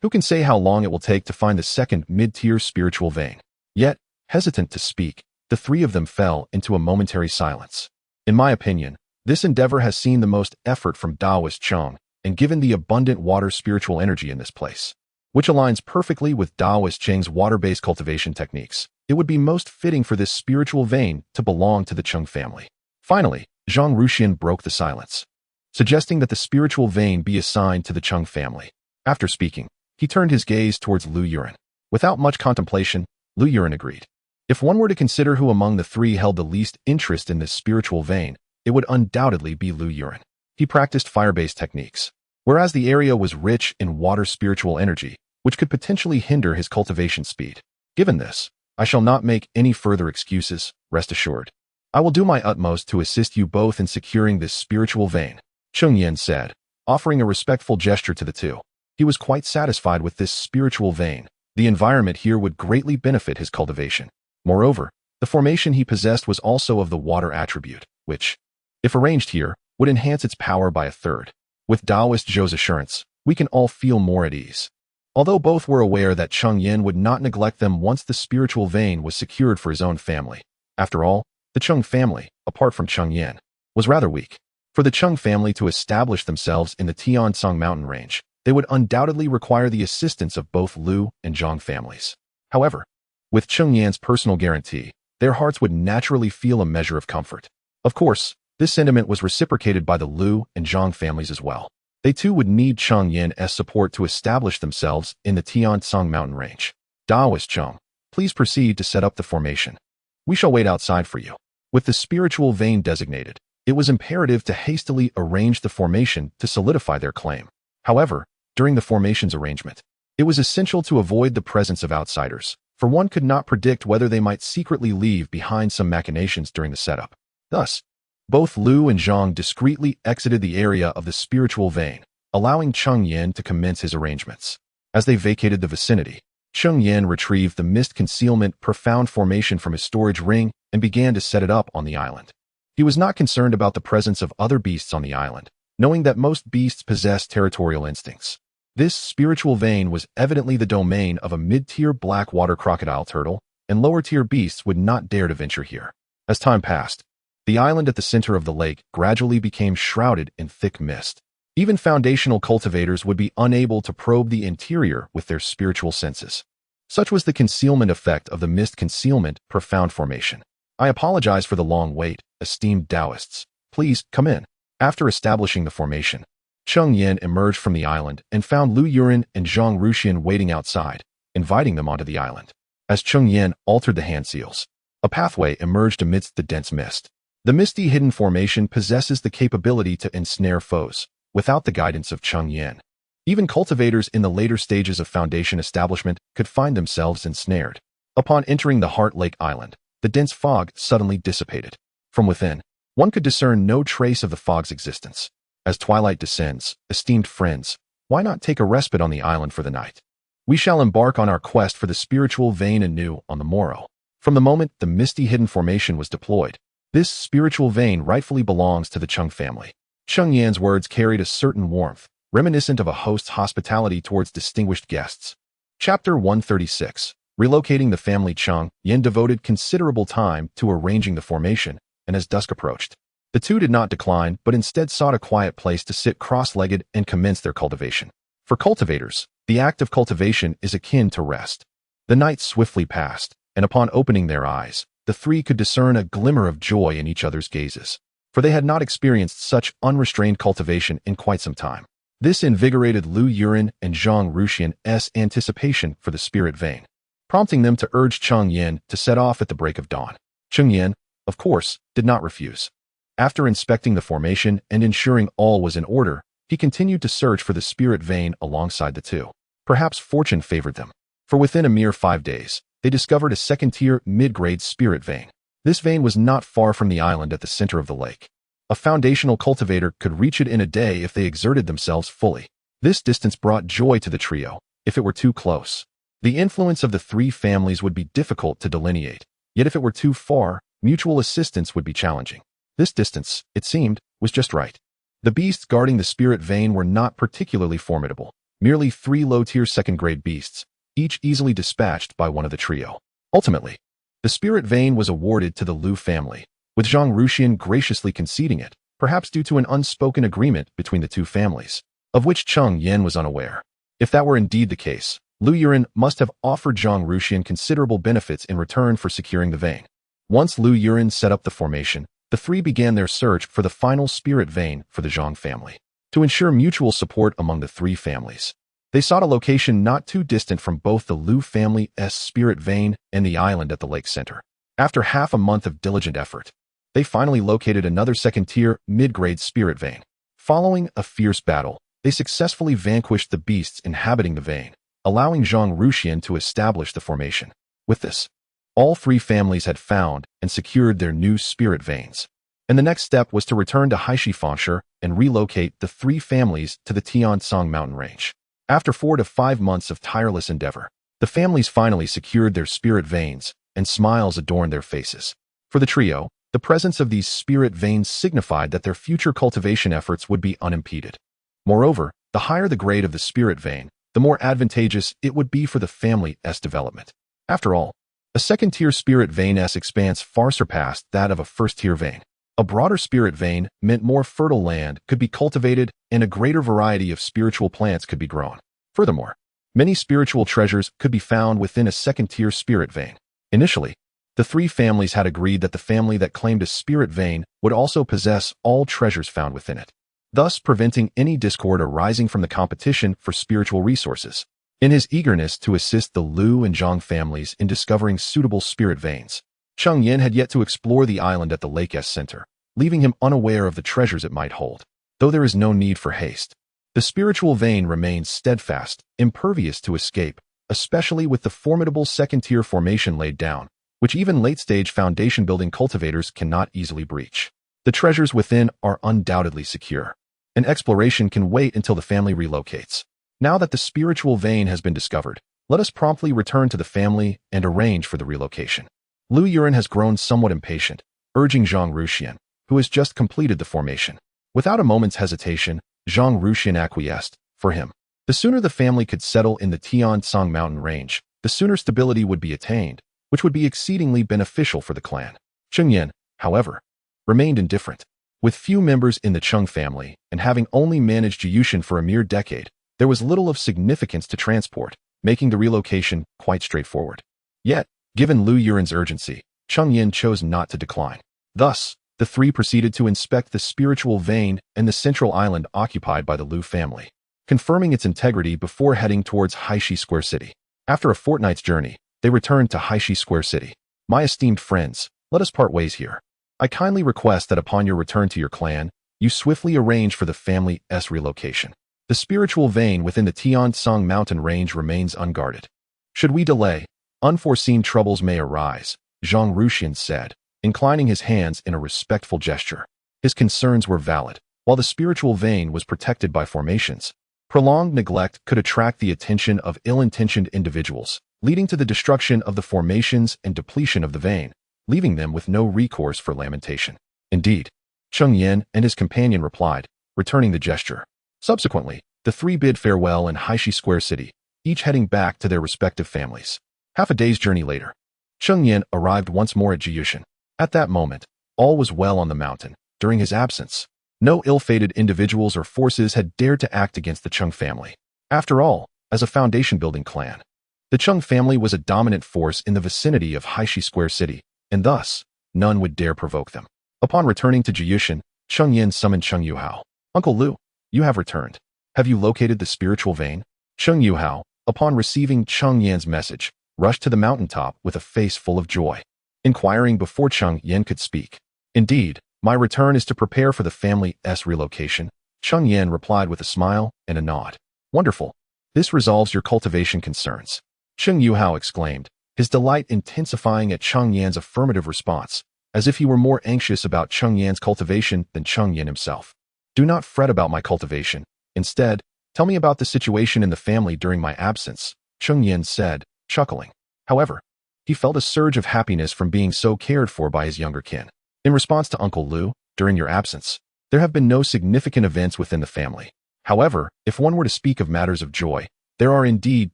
Who can say how long it will take to find the second mid-tier spiritual vein? Yet, hesitant to speak, the three of them fell into a momentary silence. In my opinion, this endeavor has seen the most effort from Taoist Cheng, and given the abundant water spiritual energy in this place, which aligns perfectly with Taoist Cheng's water-based cultivation techniques, it would be most fitting for this spiritual vein to belong to the Cheng family. Finally, Zhang Ruxian broke the silence, suggesting that the spiritual vein be assigned to the Cheng family. After speaking, he turned his gaze towards Lu Yuran. Without much contemplation, Lu Yuran agreed. If one were to consider who among the three held the least interest in this spiritual vein, it would undoubtedly be Lu Yuran. He practiced fire-based techniques, whereas the area was rich in water spiritual energy, which could potentially hinder his cultivation speed. Given this, I shall not make any further excuses, rest assured. I will do my utmost to assist you both in securing this spiritual vein, Cheng Yan said, offering a respectful gesture to the two. He was quite satisfied with this spiritual vein. The environment here would greatly benefit his cultivation. Moreover, the formation he possessed was also of the water attribute, which, if arranged here, would enhance its power by a third. With Taoist Zhou's assurance, we can all feel more at ease. Although both were aware that Cheng Yan would not neglect them once the spiritual vein was secured for his own family. After all, the Cheng family, apart from Cheng Yan, was rather weak. For the Cheng family to establish themselves in the Tiansong mountain range, they would undoubtedly require the assistance of both Lu and Zhang families. However, with Cheng Yan's personal guarantee, their hearts would naturally feel a measure of comfort. Of course, this sentiment was reciprocated by the Lu and Zhang families as well. They too would need Cheng Yan's support to establish themselves in the Tiansong mountain range. Taoist Cheng, please proceed to set up the formation. We shall wait outside for you. With the spiritual vein designated, it was imperative to hastily arrange the formation to solidify their claim. However, during the formation's arrangement, it was essential to avoid the presence of outsiders, for one could not predict whether they might secretly leave behind some machinations during the setup. Thus, both Lu and Zhang discreetly exited the area of the spiritual vein, allowing Cheng Yan to commence his arrangements. As they vacated the vicinity, Cheng Yan retrieved the mist concealment profound formation from his storage ring and began to set it up on the island. He was not concerned about the presence of other beasts on the island, knowing that most beasts possess territorial instincts. This spiritual vein was evidently the domain of a mid-tier black water crocodile turtle, and lower-tier beasts would not dare to venture here. As time passed, the island at the center of the lake gradually became shrouded in thick mist. Even foundational cultivators would be unable to probe the interior with their spiritual senses. Such was the concealment effect of the mist concealment profound formation. I apologize for the long wait, esteemed Taoists. Please, come in. After establishing the formation, Cheng Yan emerged from the island and found Lu Yuran and Zhang Ruxian waiting outside, inviting them onto the island. As Cheng Yan altered the hand seals, a pathway emerged amidst the dense mist. The misty hidden formation possesses the capability to ensnare foes, without the guidance of Cheng Yan. Even cultivators in the later stages of Foundation establishment could find themselves ensnared. Upon entering the Heart Lake Island, the dense fog suddenly dissipated. From within, one could discern no trace of the fog's existence. As twilight descends, esteemed friends, why not take a respite on the island for the night? We shall embark on our quest for the spiritual vein anew on the morrow. From the moment the misty hidden formation was deployed, this spiritual vein rightfully belongs to the Cheng family. Cheng Yan's words carried a certain warmth, reminiscent of a host's hospitality towards distinguished guests. Chapter 136. Relocating the family. Cheng Yan devoted considerable time to arranging the formation, and as dusk approached, the two did not decline but instead sought a quiet place to sit cross-legged and commence their cultivation. For cultivators, the act of cultivation is akin to rest. The night swiftly passed, and upon opening their eyes, the three could discern a glimmer of joy in each other's gazes, for they had not experienced such unrestrained cultivation in quite some time. This invigorated Lu Yuren and Zhang Ruxian's anticipation for the spirit vein, prompting them to urge Cheng Yan to set off at the break of dawn. Cheng Yan, of course, did not refuse. After inspecting the formation and ensuring all was in order, he continued to search for the spirit vein alongside the two. Perhaps fortune favored them, for within a mere 5 days, they discovered a second-tier mid-grade spirit vein. This vein was not far from the island at the center of the lake. A foundational cultivator could reach it in a day if they exerted themselves fully. This distance brought joy to the trio. If it were too close, the influence of the three families would be difficult to delineate. Yet if it were too far, mutual assistance would be challenging. This distance, it seemed, was just right. The beasts guarding the spirit vein were not particularly formidable, merely 3 low-tier second-grade beasts, each easily dispatched by one of the trio. Ultimately, the spirit vein was awarded to the Lu family, with Zhang Ruxian graciously conceding it, perhaps due to an unspoken agreement between the two families, of which Cheng Yan was unaware. If that were indeed the case, Lu Yuren must have offered Zhang Ruxian considerable benefits in return for securing the vein. Once Lu Yuren set up the formation, the three began their search for the final spirit vein for the Zhang family. To ensure mutual support among the three families, they sought a location not too distant from both the Lu family's spirit vein and the island at the lake center. After half a month of diligent effort, they finally located another second-tier mid-grade spirit vein. Following a fierce battle, they successfully vanquished the beasts inhabiting the vein, allowing Zhang Ruxian to establish the formation. With this, all three families had found and secured their new spirit veins, and the next step was to return to xianxia and relocate the three families to the Tiansong mountain range. After 4 to 5 months of tireless endeavor, the families finally secured their spirit veins, and smiles adorned their faces. For the trio, the presence of these spirit veins signified that their future cultivation efforts would be unimpeded. Moreover, the higher the grade of the spirit vein, the more advantageous it would be for the family's development. After all, a second-tier spirit vein's expanse far surpassed that of a first-tier vein. A broader spirit vein meant more fertile land could be cultivated and a greater variety of spiritual plants could be grown. Furthermore, many spiritual treasures could be found within a second-tier spirit vein. Initially, the three families had agreed that the family that claimed a spirit vein would also possess all treasures found within it, thus preventing any discord arising from the competition for spiritual resources. In his eagerness to assist the Lu and Zhang families in discovering suitable spirit veins, Cheng Yan had yet to explore the island at the lake's center, leaving him unaware of the treasures it might hold. Though there is no need for haste, the spiritual vein remains steadfast, impervious to escape, especially with the formidable second-tier formation laid down, which even late-stage foundation-building cultivators cannot easily breach. The treasures within are undoubtedly secure, and exploration can wait until the family relocates. Now that the spiritual vein has been discovered, let us promptly return to the family and arrange for the relocation. Lu Yuren has grown somewhat impatient, urging Zhang Ruxian, who has just completed the formation. Without a moment's hesitation, Zhang Ruxian acquiesced. For him, the sooner the family could settle in the Tiansong mountain range, the sooner stability would be attained, which would be exceedingly beneficial for the clan. Cheng Yan, however, remained indifferent. With few members in the Cheng family, and having only managed Yushin for a mere decade, there was little of significance to transport, making the relocation quite straightforward. Yet, given Lu Yuren's urgency, Cheng Yan chose not to decline. Thus, the three proceeded to inspect the spiritual vein and the central island occupied by the Lu family, confirming its integrity before heading towards Haishi Square City. After a fortnight's journey, they returned to Haishi Square City. My esteemed friends, let us part ways here. I kindly request that upon your return to your clan, you swiftly arrange for the family's relocation. The spiritual vein within the Tiansong mountain range remains unguarded. Should we delay, unforeseen troubles may arise, Zhang Ruxian said, inclining his hands in a respectful gesture. His concerns were valid. While the spiritual vein was protected by formations, prolonged neglect could attract the attention of ill-intentioned individuals, leading to the destruction of the formations and depletion of the vein, leaving them with no recourse for lamentation. Indeed, Cheng Yan and his companion replied, returning the gesture. Subsequently, the three bid farewell in Haishi Square City, each heading back to their respective families. Half a day's journey later, Cheng Yan arrived once more at Jiyushan. At that moment, all was well on the mountain. During his absence, no ill-fated individuals or forces had dared to act against the Cheng family. After all, as a foundation-building clan, the Cheng family was a dominant force in the vicinity of Haishi Square City, and thus, none would dare provoke them. Upon returning to Jiyushan, Cheng Yan summoned Cheng Yuhao. Uncle Lu, you have returned. Have you located the spiritual vein? Cheng Yuhao, upon receiving Cheng Yan's message, rushed to the mountaintop with a face full of joy, inquiring before Cheng Yan could speak. Indeed, my return is to prepare for the family's relocation, Cheng Yan replied with a smile and a nod. Wonderful. This resolves your cultivation concerns. Cheng Yuhao exclaimed, his delight intensifying at Cheng Yan's affirmative response, as if he were more anxious about Cheng Yan's cultivation than Cheng Yan himself. Do not fret about my cultivation. Instead, tell me about the situation in the family during my absence, Cheng Yan said, chuckling. However, he felt a surge of happiness from being so cared for by his younger kin. In response to Uncle Lu, during your absence, there have been no significant events within the family. However, if one were to speak of matters of joy, there are indeed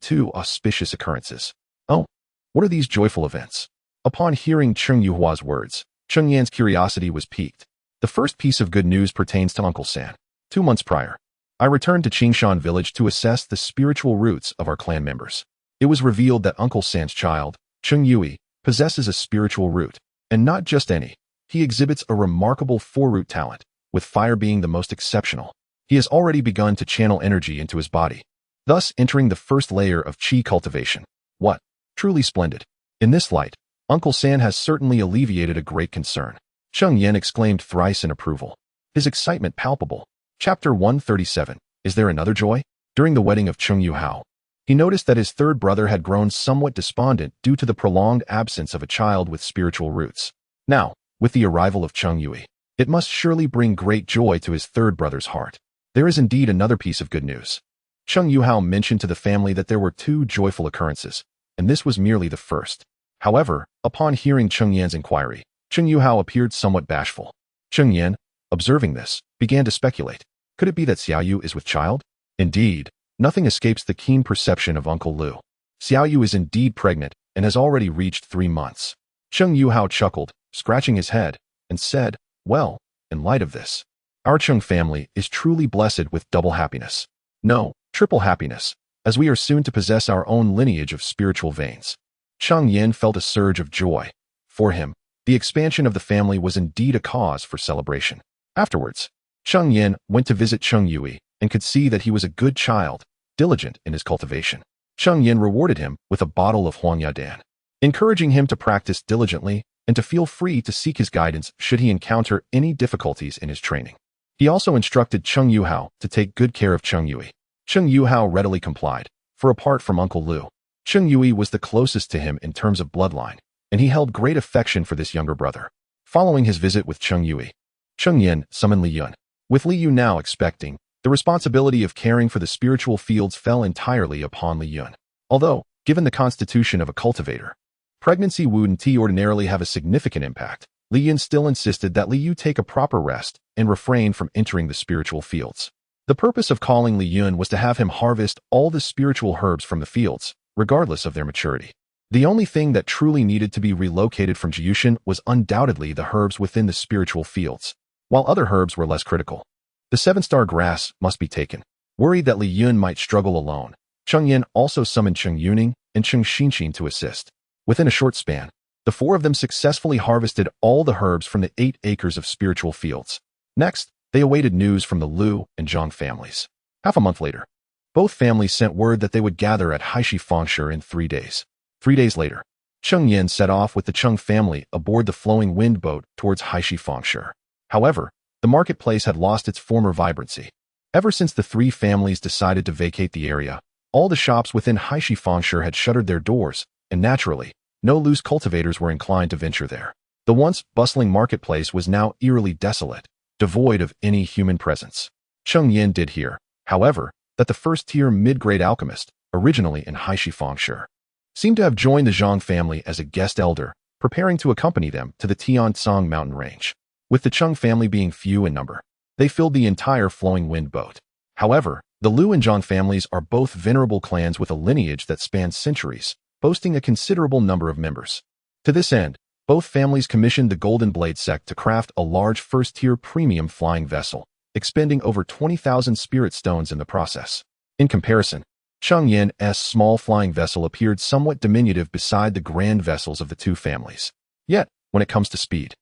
two auspicious occurrences. Oh, what are these joyful events? Upon hearing Cheng Yuhua's words, Cheng Yan's curiosity was piqued. The first piece of good news pertains to Uncle San. 2 months prior, I returned to Qingshan village to assess the spiritual roots of our clan members. It was revealed that Uncle San's child, Cheng Yui, possesses a spiritual root, and not just any. He exhibits a remarkable four-root talent, with fire being the most exceptional. He has already begun to channel energy into his body, thus entering the first layer of qi cultivation. What? Truly splendid. In this light, Uncle San has certainly alleviated a great concern. Cheng Yan exclaimed thrice in approval, his excitement palpable. Chapter 137. Is there another joy? During the wedding of Cheng Yuhao, he noticed that his third brother had grown somewhat despondent due to the prolonged absence of a child with spiritual roots. Now, with the arrival of Cheng Yui, it must surely bring great joy to his third brother's heart. There is indeed another piece of good news. Cheng Yuhao mentioned to the family that there were 2 joyful occurrences, and this was merely the first. However, upon hearing Cheng Yan's inquiry, Cheng Yuhao appeared somewhat bashful. Cheng Yan, observing this, began to speculate. Could it be that Xiaoyu is with child? Indeed, nothing escapes the keen perception of Uncle Lu. Xiaoyu is indeed pregnant and has already reached 3 months. Cheng Yuhao chuckled, scratching his head, and said, well, in light of this, our Cheng family is truly blessed with double happiness. No, triple happiness, as we are soon to possess our own lineage of spiritual veins. Cheng Yan felt a surge of joy. For him, the expansion of the family was indeed a cause for celebration. Afterwards, Cheng Yan went to visit Cheng Yui and could see that he was a good child, diligent in his cultivation. Cheng Yan rewarded him with a bottle of Huangyadan, encouraging him to practice diligently and to feel free to seek his guidance should he encounter any difficulties in his training. He also instructed Cheng Yuhao to take good care of Cheng Yui. Cheng Yuhao readily complied, for apart from Uncle Lu, Cheng Yui was the closest to him in terms of bloodline, and he held great affection for this younger brother. Following his visit with Cheng Yui, Cheng Yan summoned Li Yun. With Li Yu now expecting, the responsibility of caring for the spiritual fields fell entirely upon Li Yun. Although, given the constitution of a cultivator, pregnancy wouldn't ordinarily have a significant impact, Li Yun still insisted that Li Yu take a proper rest and refrain from entering the spiritual fields. The purpose of calling Li Yun was to have him harvest all the spiritual herbs from the fields, regardless of their maturity. The only thing that truly needed to be relocated from Jiyushan was undoubtedly the herbs within the spiritual fields, while other herbs were less critical. The 7-star grass must be taken. Worried that Li Yun might struggle alone, Cheng Yan also summoned Cheng Yuning and Cheng Xinxin to assist. Within a short span, the 4 of them successfully harvested all the herbs from the 8 acres of spiritual fields. Next, they awaited news from the Lu and Zhang families. Half a month later, both families sent word that they would gather at Haishi Fengshe in 3 days. 3 days later, Cheng Yan set off with the Cheng family aboard the flowing wind boat towards xianxia. However, the marketplace had lost its former vibrancy. Ever since the three families decided to vacate the area, all the shops within xianxia had shuttered their doors, and naturally, no loose cultivators were inclined to venture there. The once bustling marketplace was now eerily desolate, devoid of any human presence. Cheng Yan did hear, however, that the first-tier mid-grade alchemist, originally in xianxia, seemed to have joined the Zhang family as a guest elder, preparing to accompany them to the Tiansong mountain range. With the Cheng family being few in number, they filled the entire flowing wind boat. However, the Liu and Zhang families are both venerable clans with a lineage that spans centuries, boasting a considerable number of members. To this end, both families commissioned the Golden Blade sect to craft a large first-tier premium flying vessel, expending over 20,000 spirit stones in the process. In comparison, Cheng Yan's small flying vessel appeared somewhat diminutive beside the grand vessels of the two families. Yet, when it comes to speed,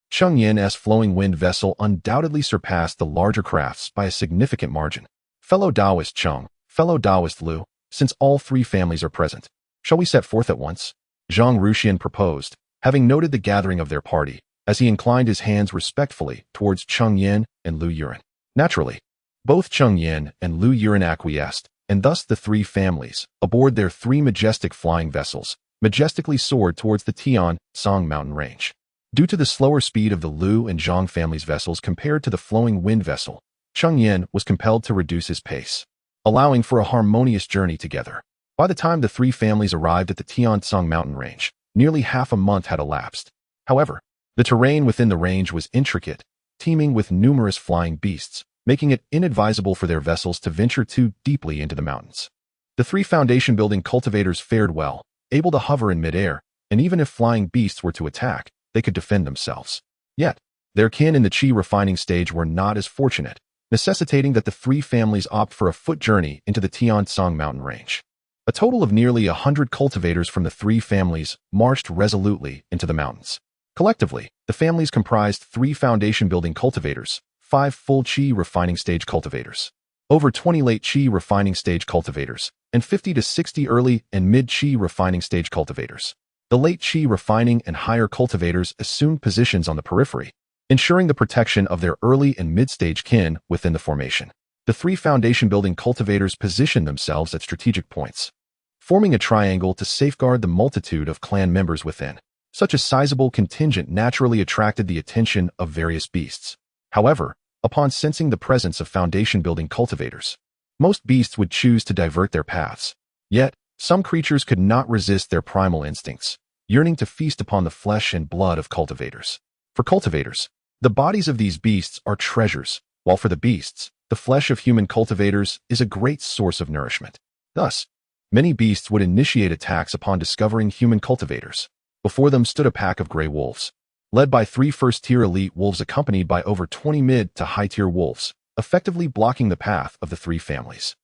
Cheng Yan's flowing wind vessel undoubtedly surpassed the larger crafts by a significant margin. Fellow Taoist Cheng, fellow Taoist Liu, since all three families are present, shall we set forth at once? Zhang Ruxian proposed, having noted the gathering of their party, as he inclined his hands respectfully towards Cheng Yan and Liu Yuan. Naturally, both Cheng Yan and Liu Yuan acquiesced, and thus the three families, aboard their three majestic flying vessels, majestically soared towards the Tiansong mountain range. Due to the slower speed of the Liu and Zhang families' vessels compared to the flowing wind vessel, Cheng Yan was compelled to reduce his pace, allowing for a harmonious journey together. By the time the three families arrived at the Tiansong mountain range, nearly half a month had elapsed. However, the terrain within the range was intricate, teeming with numerous flying beasts, making it inadvisable for their vessels to venture too deeply into the mountains. The three foundation-building cultivators fared well, able to hover in midair, and even if flying beasts were to attack, they could defend themselves. Yet, their kin in the chi refining stage were not as fortunate, necessitating that the three families opt for a foot journey into the Tiansong mountain range. A total of nearly 100 cultivators from the three families marched resolutely into the mountains. Collectively, the families comprised 3 foundation-building cultivators, 5 full chi refining stage cultivators, over 20 late chi refining stage cultivators, and 50 to 60 early and mid chi refining stage cultivators. The late chi refining and higher cultivators assumed positions on the periphery, ensuring the protection of their early and mid-stage kin within the formation. The 3 foundation-building cultivators positioned themselves at strategic points, forming a triangle to safeguard the multitude of clan members within. Such a sizable contingent naturally attracted the attention of various beasts. However, upon sensing the presence of foundation-building cultivators, most beasts would choose to divert their paths. Yet, some creatures could not resist their primal instincts, yearning to feast upon the flesh and blood of cultivators. For cultivators, the bodies of these beasts are treasures, while for the beasts, the flesh of human cultivators is a great source of nourishment. Thus, many beasts would initiate attacks upon discovering human cultivators. Before them stood a pack of gray wolves, led by 3 first-tier elite wolves accompanied by over 20 mid- to high-tier wolves, effectively blocking the path of the 3 families.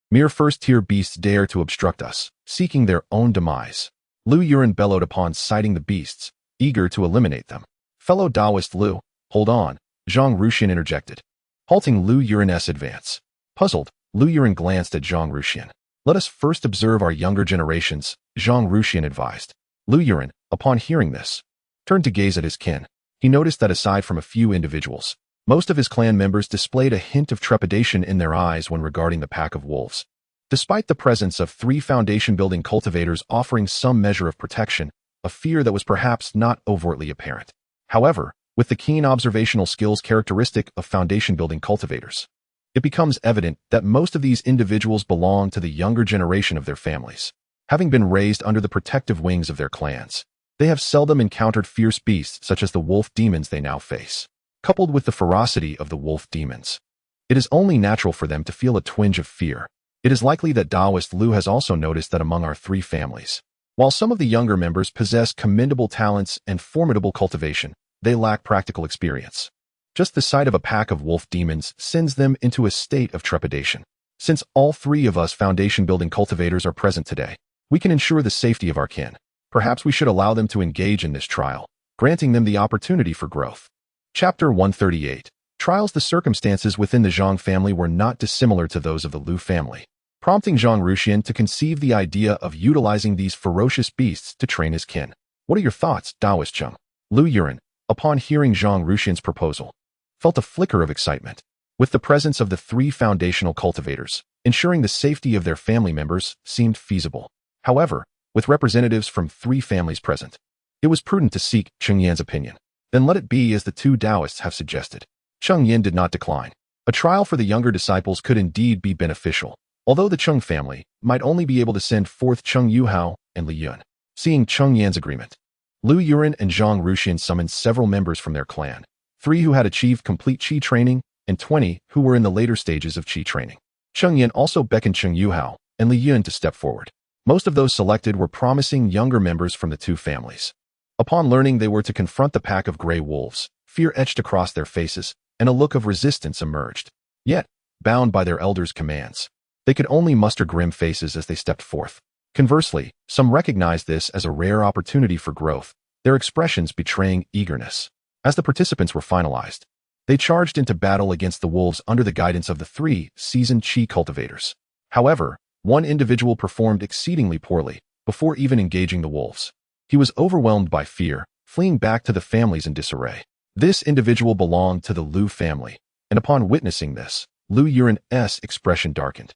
Mere first-tier beasts dare to obstruct us, seeking their own demise. Liu Yuan bellowed upon sighting the beasts, eager to eliminate them. Fellow Taoist Liu, hold on, Zhang Ruxian interjected, halting Liu Yuan's advance. Puzzled, Liu Yuan glanced at Zhang Ruxian. Let us first observe our younger generations, Zhang Ruxian advised. Liu Yuan, upon hearing this, turned to gaze at his kin. He noticed that aside from a few individuals, most of his clan members displayed a hint of trepidation in their eyes when regarding the pack of wolves. Despite the presence of 3 foundation-building cultivators offering some measure of protection, a fear that was perhaps not overtly apparent. However, with the keen observational skills characteristic of foundation-building cultivators, it becomes evident that most of these individuals belong to the younger generation of their families. Having been raised under the protective wings of their clans, they have seldom encountered fierce beasts such as the wolf demons they now face. Coupled with the ferocity of the wolf demons, it is only natural for them to feel a twinge of fear. It is likely that Taoist Liu has also noticed that among our 3 families, while some of the younger members possess commendable talents and formidable cultivation, they lack practical experience. Just the sight of a pack of wolf demons sends them into a state of trepidation. Since all 3 of us foundation-building cultivators are present today, we can ensure the safety of our kin. Perhaps we should allow them to engage in this trial, granting them the opportunity for growth. Chapter 138. Trials. The circumstances within the Zhang family were not dissimilar to those of the Liu family. prompting Zhang Ruxian to conceive the idea of utilizing these ferocious beasts to train his kin. What are your thoughts, Taoist Cheng? Lu Yuran, upon hearing Zhang Ruxian's proposal, felt a flicker of excitement. With the presence of the 3 foundational cultivators, ensuring the safety of their family members seemed feasible. However, with representatives from 3 families present, it was prudent to seek Cheng Yan's opinion. Then let it be as the 2 Taoists have suggested. Cheng Yan did not decline. A trial for the younger disciples could indeed be beneficial, although the Cheng family might only be able to send forth Cheng Yuhao and Li Yun. Seeing Cheng Yan's agreement, Lu Yuran and Zhang Ruxian summoned several members from their clan, 3 who had achieved complete Qi training and 20 who were in the later stages of Qi training. Cheng Yan also beckoned Cheng Yuhao and Li Yun to step forward. Most of those selected were promising younger members from the 2 families. Upon learning they were to confront the pack of gray wolves, fear etched across their faces, and a look of resistance emerged. Yet, bound by their elders' commands, they could only muster grim faces as they stepped forth. Conversely, some recognized this as a rare opportunity for growth, their expressions betraying eagerness. As the participants were finalized, they charged into battle against the wolves under the guidance of the 3 seasoned Qi cultivators. However, one individual performed exceedingly poorly before even engaging the wolves. He was overwhelmed by fear, fleeing back to the families in disarray. This individual belonged to the Lu family, and upon witnessing this, Lu Yuran's expression darkened.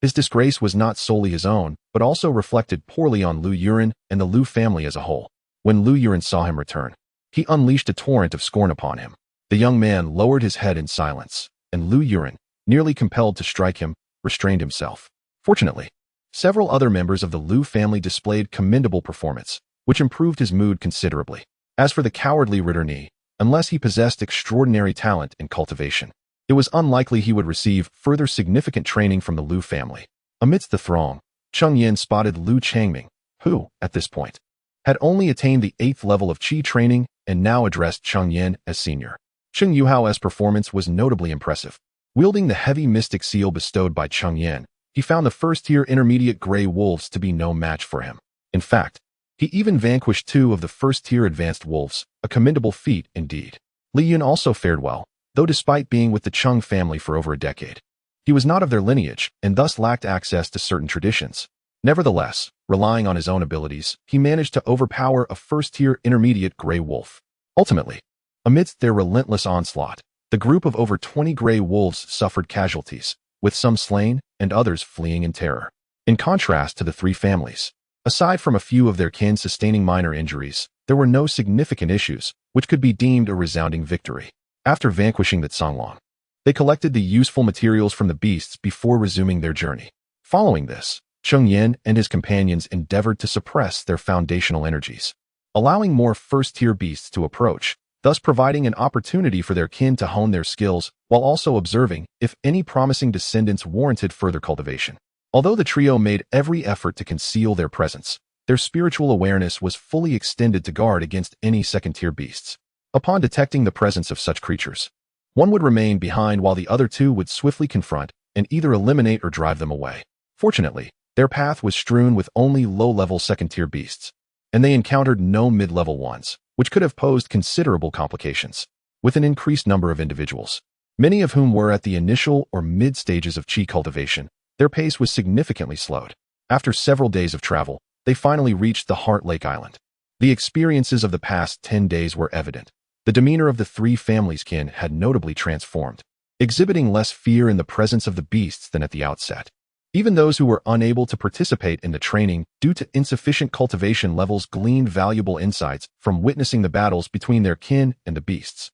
His disgrace was not solely his own, but also reflected poorly on Lu Yuran and the Lu family as a whole. When Lu Yuran saw him return, he unleashed a torrent of scorn upon him. The young man lowered his head in silence, and Lu Yuran, nearly compelled to strike him, restrained himself. Fortunately, several other members of the Lu family displayed commendable performance, which improved his mood considerably. As for the cowardly Ritter, unless he possessed extraordinary talent in cultivation, it was unlikely he would receive further significant training from the Lu family. Amidst the throng, Cheng Yan spotted Lu Changming, who, at this point, had only attained the 8th level of Qi training and now addressed Cheng Yan as senior. Cheng Yuhao's performance was notably impressive. Wielding the heavy mystic seal bestowed by Cheng Yan, he found the first-tier intermediate gray wolves to be no match for him. In fact, he even vanquished 2 of the first-tier advanced wolves, a commendable feat indeed. Li Yun also fared well, though despite being with the Cheng family for over a decade, he was not of their lineage and thus lacked access to certain traditions. Nevertheless, relying on his own abilities, he managed to overpower a first-tier intermediate gray wolf. Ultimately, amidst their relentless onslaught, the group of over 20 gray wolves suffered casualties, with some slain and others fleeing in terror. In contrast to the 3 families, aside from a few of their kin sustaining minor injuries, there were no significant issues, which could be deemed a resounding victory. After vanquishing the Songlong, they collected the useful materials from the beasts before resuming their journey. Following this, Cheng Yan and his companions endeavored to suppress their foundational energies, allowing more first-tier beasts to approach, thus providing an opportunity for their kin to hone their skills while also observing if any promising descendants warranted further cultivation. Although the trio made every effort to conceal their presence, their spiritual awareness was fully extended to guard against any second-tier beasts. Upon detecting the presence of such creatures, one would remain behind while the other 2 would swiftly confront and either eliminate or drive them away. Fortunately, their path was strewn with only low-level second-tier beasts, and they encountered no mid-level ones, which could have posed considerable complications. With an increased number of individuals, many of whom were at the initial or mid stages of Qi cultivation, their pace was significantly slowed. After several days of travel, they finally reached the Heart Lake Island. The experiences of the past 10 days were evident. The demeanor of the 3 families' kin had notably transformed, exhibiting less fear in the presence of the beasts than at the outset. Even those who were unable to participate in the training due to insufficient cultivation levels gleaned valuable insights from witnessing the battles between their kin and the beasts.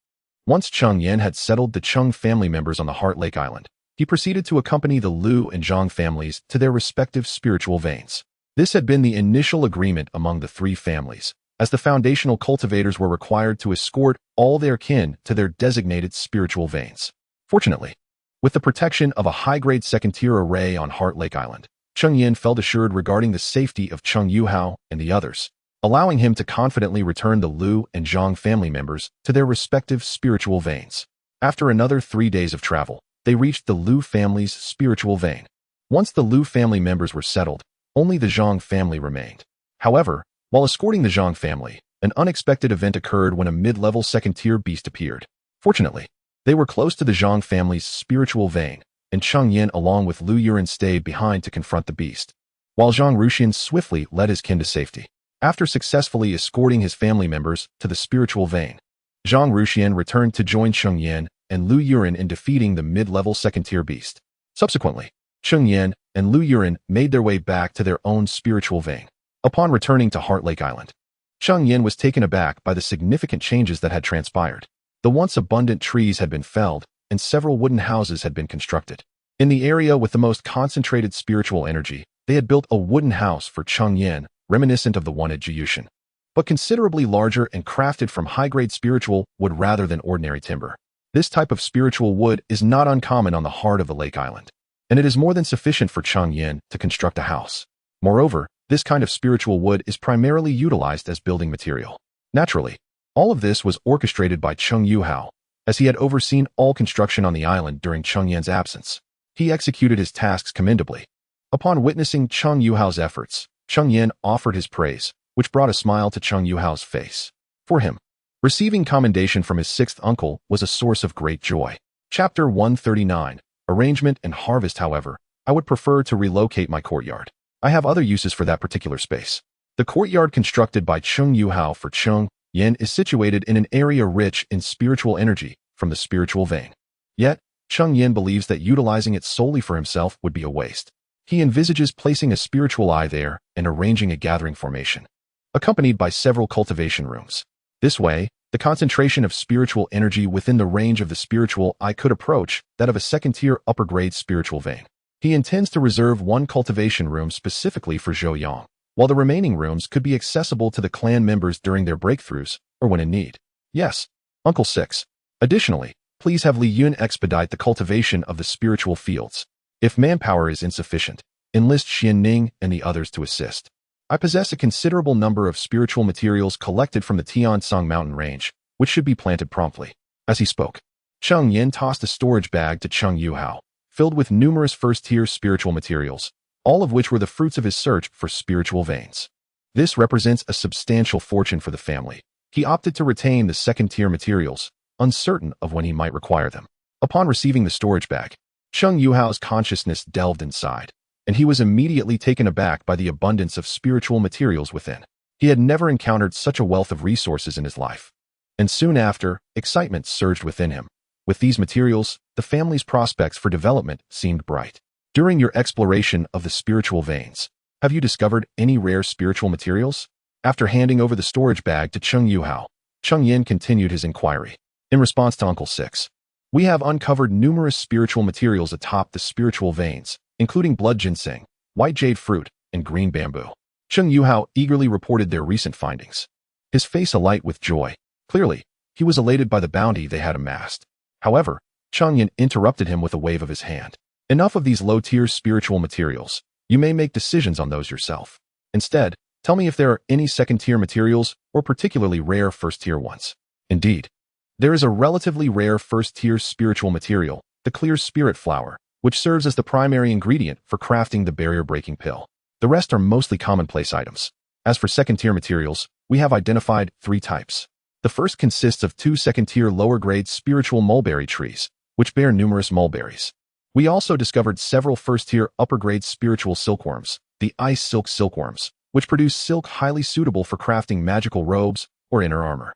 Once Cheng Yan had settled the Cheng family members on the Heart Lake Island, he proceeded to accompany the Lu and Zhang families to their respective spiritual veins. This had been the initial agreement among the 3 families, as the foundational cultivators were required to escort all their kin to their designated spiritual veins. Fortunately, with the protection of a high-grade second-tier array on Heart Lake Island, Cheng Yan felt assured regarding the safety of Cheng Yuhao and the others, allowing him to confidently return the Lu and Zhang family members to their respective spiritual veins. After another 3 days of travel, they reached the Lu family's spiritual vein. Once the Lu family members were settled, only the Zhang family remained. However, while escorting the Zhang family, an unexpected event occurred when a mid-level second-tier beast appeared. Fortunately, they were close to the Zhang family's spiritual vein, and Cheng Yan along with Lu Yuren stayed behind to confront the beast, while Zhang Ruxian swiftly led his kin to safety. After successfully escorting his family members to the spiritual vein, Zhang Ruxian returned to join Cheng Yan and Lu Yuren in defeating the mid-level second-tier beast. Subsequently, Cheng Yan and Lu Yuren made their way back to their own spiritual vein. Upon returning to Heart Lake Island, Cheng Yan was taken aback by the significant changes that had transpired. The once abundant trees had been felled, and several wooden houses had been constructed. In the area with the most concentrated spiritual energy, they had built a wooden house for Cheng Yan, reminiscent of the one at Jiyushan, but considerably larger and crafted from high-grade spiritual wood rather than ordinary timber. This type of spiritual wood is not uncommon on the heart of the Lake Island, and it is more than sufficient for Cheng Yan to construct a house. Moreover, this kind of spiritual wood is primarily utilized as building material. Naturally, all of this was orchestrated by Cheng Yuhao, as he had overseen all construction on the island during Cheng Yan's absence. He executed his tasks commendably. Upon witnessing Cheng Yuhao's efforts, Cheng Yan offered his praise, which brought a smile to Cheng Yuhao's face. For him, receiving commendation from his sixth uncle was a source of great joy. Chapter 139, Arrangement and Harvest. However, I would prefer to relocate my courtyard. I have other uses for that particular space. The courtyard constructed by Cheng Yuhao for Cheng Yan is situated in an area rich in spiritual energy from the spiritual vein. Yet, Cheng Yan believes that utilizing it solely for himself would be a waste. He envisages placing a spiritual eye there and arranging a gathering formation, accompanied by several cultivation rooms. This way, the concentration of spiritual energy within the range of the spiritual eye could approach that of a second-tier upper-grade spiritual vein. He intends to reserve one cultivation room specifically for Zhou Yang, while the remaining rooms could be accessible to the clan members during their breakthroughs or when in need. Yes, Uncle 6. Additionally, please have Li Yun expedite the cultivation of the spiritual fields. If manpower is insufficient, enlist Xian Ning and the others to assist. I possess a considerable number of spiritual materials collected from the Tiansong mountain range, which should be planted promptly. As he spoke, Cheng Yan tossed a storage bag to Cheng Yuhao, filled with numerous first-tier spiritual materials, all of which were the fruits of his search for spiritual veins. This represents a substantial fortune for the family. He opted to retain the second-tier materials, uncertain of when he might require them. Upon receiving the storage bag, Cheng Yuhao's consciousness delved inside, and he was immediately taken aback by the abundance of spiritual materials within. He had never encountered such a wealth of resources in his life. And soon after, excitement surged within him. With these materials, the family's prospects for development seemed bright. During your exploration of the spiritual veins, have you discovered any rare spiritual materials? After handing over the storage bag to Cheng Yuhao, Cheng Yan continued his inquiry. In response to Uncle 6, we have uncovered numerous spiritual materials atop the spiritual veins, including blood ginseng, white jade fruit, and green bamboo. Cheng Yuhao eagerly reported their recent findings, his face alight with joy. Clearly, he was elated by the bounty they had amassed. However, Cheng Yan interrupted him with a wave of his hand. Enough of these low-tier spiritual materials. You may make decisions on those yourself. Instead, tell me if there are any second-tier materials or particularly rare first-tier ones. Indeed, there is a relatively rare first-tier spiritual material, the clear spirit flower, which serves as the primary ingredient for crafting the barrier-breaking pill. The rest are mostly commonplace items. As for second-tier materials, we have identified 3 types. The first consists of 2 second-tier lower-grade spiritual mulberry trees, which bear numerous mulberries. We also discovered several first-tier upper-grade spiritual silkworms, the ice silk silkworms, which produce silk highly suitable for crafting magical robes or inner armor.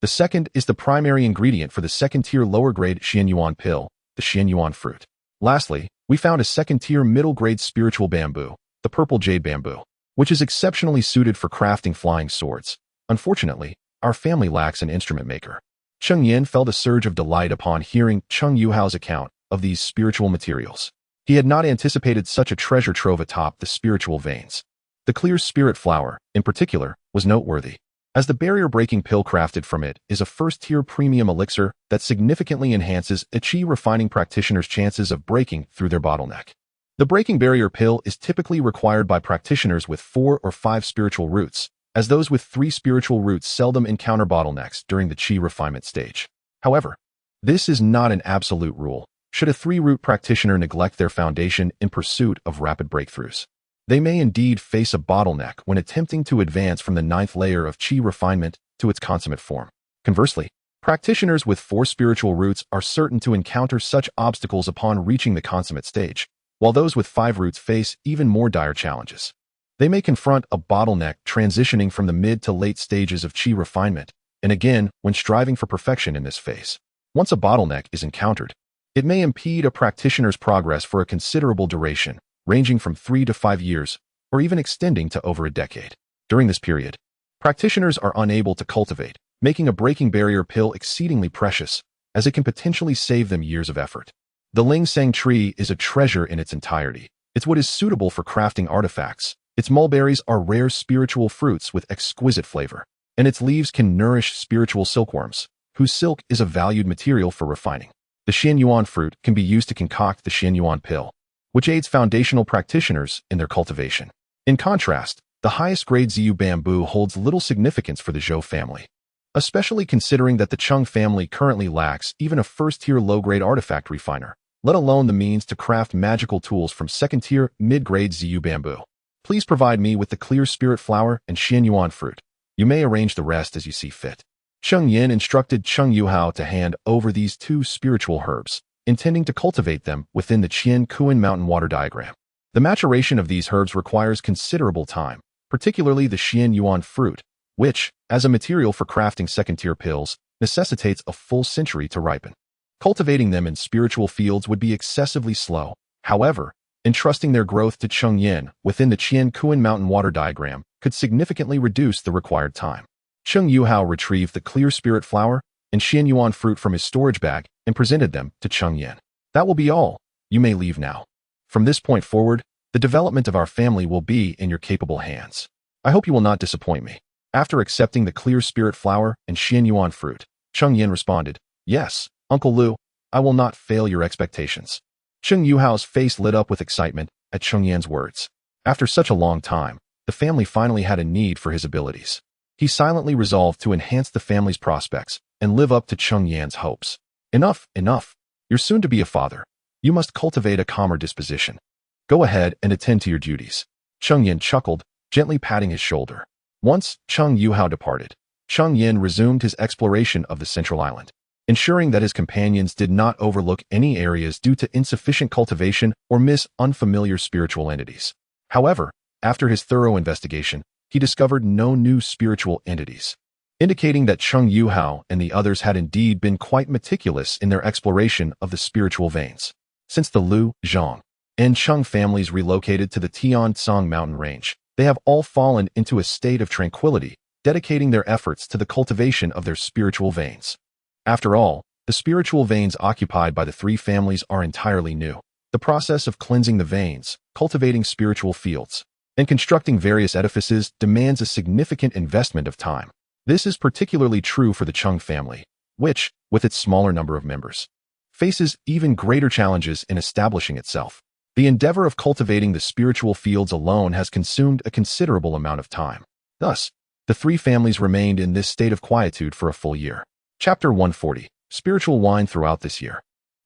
The second is the primary ingredient for the second-tier lower-grade xianyuan pill, the xianyuan fruit. Lastly, we found a second-tier middle-grade spiritual bamboo, the purple jade bamboo, which is exceptionally suited for crafting flying swords. Unfortunately, our family lacks an instrument maker. Cheng Yan felt a surge of delight upon hearing Cheng Yuhao's account of these spiritual materials. He had not anticipated such a treasure trove atop the spiritual veins. The clear spirit flower, in particular, was noteworthy, as the barrier-breaking pill crafted from it is a first-tier premium elixir that significantly enhances a qi refining practitioner's chances of breaking through their bottleneck. The breaking barrier pill is typically required by practitioners with 4 or 5 spiritual roots, as those with 3 spiritual roots seldom encounter bottlenecks during the qi refinement stage. However, this is not an absolute rule. Should a 3-root practitioner neglect their foundation in pursuit of rapid breakthroughs, they may indeed face a bottleneck when attempting to advance from the 9th layer of qi refinement to its consummate form. Conversely, Practitioners with 4 spiritual roots are certain to encounter such obstacles upon reaching the consummate stage, while those with 5 roots face even more dire challenges. They may confront a bottleneck transitioning from the mid to late stages of qi refinement, and again when striving for perfection in this phase. Once a bottleneck is encountered, it may impede a practitioner's progress for a considerable duration, ranging from 3 to 5 years, or even extending to over a decade. During this period, practitioners are unable to cultivate, making a breaking barrier pill exceedingly precious, as it can potentially save them years of effort. The Ling Sang tree is a treasure in its entirety. Its wood is suitable for crafting artifacts. Its mulberries are rare spiritual fruits with exquisite flavor, and its leaves can nourish spiritual silkworms, whose silk is a valued material for refining. The xianxia fruit can be used to concoct the xianxia pill, which aids foundational practitioners in their cultivation. In contrast, the highest grade Ziyu bamboo holds little significance for the Zhou family, especially considering that the Cheng family currently lacks even a first-tier low-grade artifact refiner, let alone the means to craft magical tools from second-tier, mid-grade Ziyu bamboo. Please provide me with the clear spirit flower and xianxia fruit. You may arrange the rest as you see fit. Cheng Yan instructed Cheng Yuhao to hand over these 2 spiritual herbs, intending to cultivate them within the Qian Kuan mountain water diagram. The maturation of these herbs requires considerable time, particularly the xianxia fruit, which, as a material for crafting second-tier pills, necessitates a full century to ripen. Cultivating them in spiritual fields would be excessively slow. However, entrusting their growth to Cheng Yan within the Qian Kuan mountain water diagram could significantly reduce the required time. Cheng Yuhao retrieved the clear spirit flower and xianxia fruit from his storage bag and presented them to Cheng Yan. That will be all. You may leave now. From this point forward, the development of our family will be in your capable hands. I hope you will not disappoint me. After accepting the clear spirit flower and xianxia fruit, Cheng Yan responded, "Yes, Uncle Lu, I will not fail your expectations." Cheng Yuhao's face lit up with excitement at Cheng Yan's words. After such a long time, the family finally had a need for his abilities. He silently resolved to enhance the family's prospects and live up to Cheng Yan's hopes. Enough, enough. You're soon to be a father. You must cultivate a calmer disposition. Go ahead and attend to your duties. Cheng Yan chuckled, gently patting his shoulder. Once Cheng Yuhao departed, Cheng Yan resumed his exploration of the central island, ensuring that his companions did not overlook any areas due to insufficient cultivation or miss unfamiliar spiritual entities. However, after his thorough investigation, he discovered no new spiritual entities, indicating that Cheng Yuhao and the others had indeed been quite meticulous in their exploration of the spiritual veins. Since the Lu, Zhang, and Cheng families relocated to the Tianzong mountain range, they have all fallen into a state of tranquility, dedicating their efforts to the cultivation of their spiritual veins. After all, the spiritual veins occupied by the 3 families are entirely new. The process of cleansing the veins, cultivating spiritual fields, and constructing various edifices demands a significant investment of time. This is particularly true for the Cheng family, which, with its smaller number of members, faces even greater challenges in establishing itself. The endeavor of cultivating the spiritual fields alone has consumed a considerable amount of time. Thus, the 3 families remained in this state of quietude for a full year. Chapter 140. Spiritual Wine Throughout this year.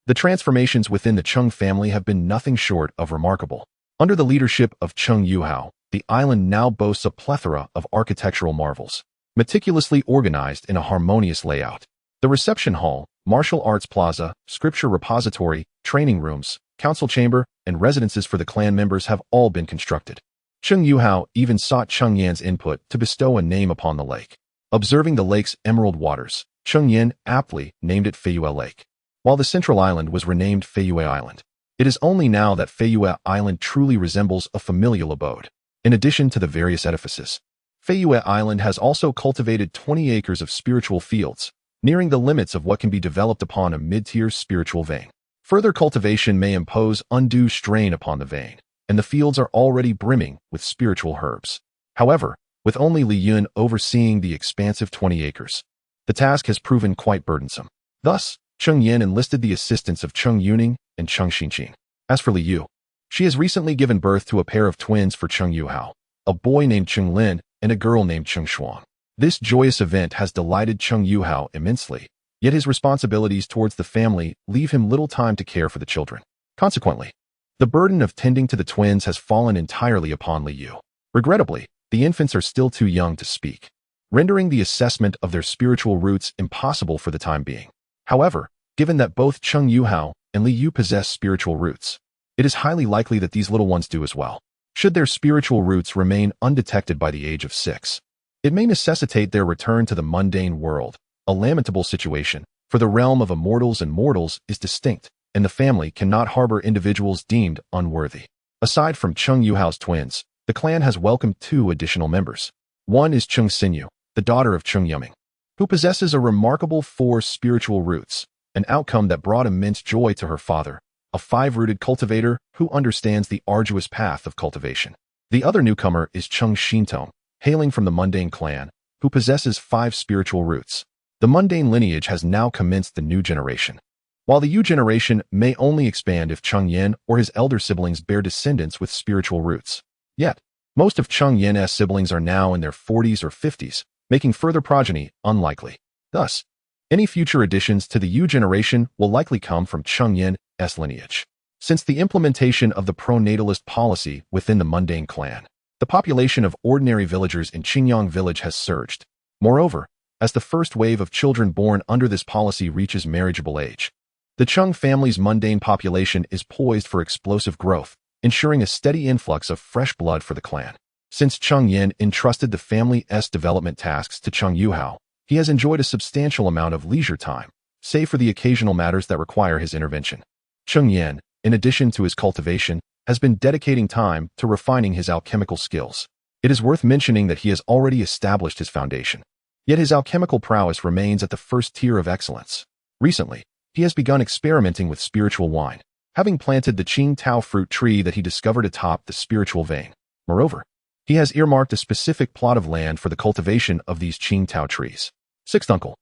The transformations within the Cheng family have been nothing short of remarkable. Under the leadership of Cheng Yuhao, the island now boasts a plethora of architectural marvels, meticulously organized in a harmonious layout. The reception hall, martial arts plaza, scripture repository, training rooms, council chamber, and residences for the clan members have all been constructed. Cheng Yuhao even sought Cheng Yan's input to bestow a name upon the lake. Observing the lake's emerald waters, Cheng Yan aptly named it Feiyue Lake, while the central island was renamed Feiyue Island. It is only now that Feiyue Island truly resembles a familial abode. In addition to the various edifices, Feiyue Island has also cultivated 20 acres of spiritual fields, nearing the limits of what can be developed upon a mid-tier spiritual vein. Further cultivation may impose undue strain upon the vein, and the fields are already brimming with spiritual herbs. However, with only Li Yun overseeing the expansive 20 acres, the task has proven quite burdensome. Thus, Cheng Yan enlisted the assistance of Cheng Yuning and Cheng Xinqin. As for Li Yu, she has recently given birth to a pair of twins for Cheng Yuhao, a boy named Cheng Lin and a girl named Cheng Shuang. This joyous event has delighted Cheng Yuhao immensely, yet his responsibilities towards the family leave him little time to care for the children. Consequently, the burden of tending to the twins has fallen entirely upon Li Yu. Regrettably, the infants are still too young to speak. rendering the assessment of their spiritual roots impossible for the time being. However, given that both Cheng Yuhao and Li Yu possess spiritual roots, it is highly likely that these little ones do as well. Should their spiritual roots remain undetected by the age of 6, it may necessitate their return to the mundane world, a lamentable situation, for the realm of immortals and mortals is distinct, and the family cannot harbor individuals deemed unworthy. Aside from Cheng Yuhao's twins, the clan has welcomed 2 additional members. One is Cheng Xinyu, the daughter of Cheng Yuming, who possesses a remarkable 4 spiritual roots, an outcome that brought immense joy to her father, a 5-rooted cultivator who understands the arduous path of cultivation. The other newcomer is Cheng Xintong, hailing from the mundane clan, who possesses 5 spiritual roots. The mundane lineage has now commenced the new generation. While the Yu generation may only expand if Cheng Yan or his elder siblings bear descendants with spiritual roots. Yet, most of Cheng Yan's siblings are now in their 40s or 50s, making further progeny unlikely. Thus, any future additions to the Yu generation will likely come from Cheng Yan's lineage. Since the implementation of the pronatalist policy within the mundane clan, the population of ordinary villagers in Qingyang village has surged. Moreover, as the first wave of children born under this policy reaches marriageable age, the Cheng family's mundane population is poised for explosive growth, ensuring a steady influx of fresh blood for the clan. Since Cheng Yan entrusted the family's development tasks to Cheng Yuhao, he has enjoyed a substantial amount of leisure time, save for the occasional matters that require his intervention. Cheng Yan, in addition to his cultivation, has been dedicating time to refining his alchemical skills. It is worth mentioning that he has already established his foundation. Yet his alchemical prowess remains at the first tier of excellence. Recently, he has begun experimenting with spiritual wine, having planted the Qing Tao fruit tree that he discovered atop the spiritual vein. Moreover, he has earmarked a specific plot of land for the cultivation of these Qing Tao trees. Sixth uncle.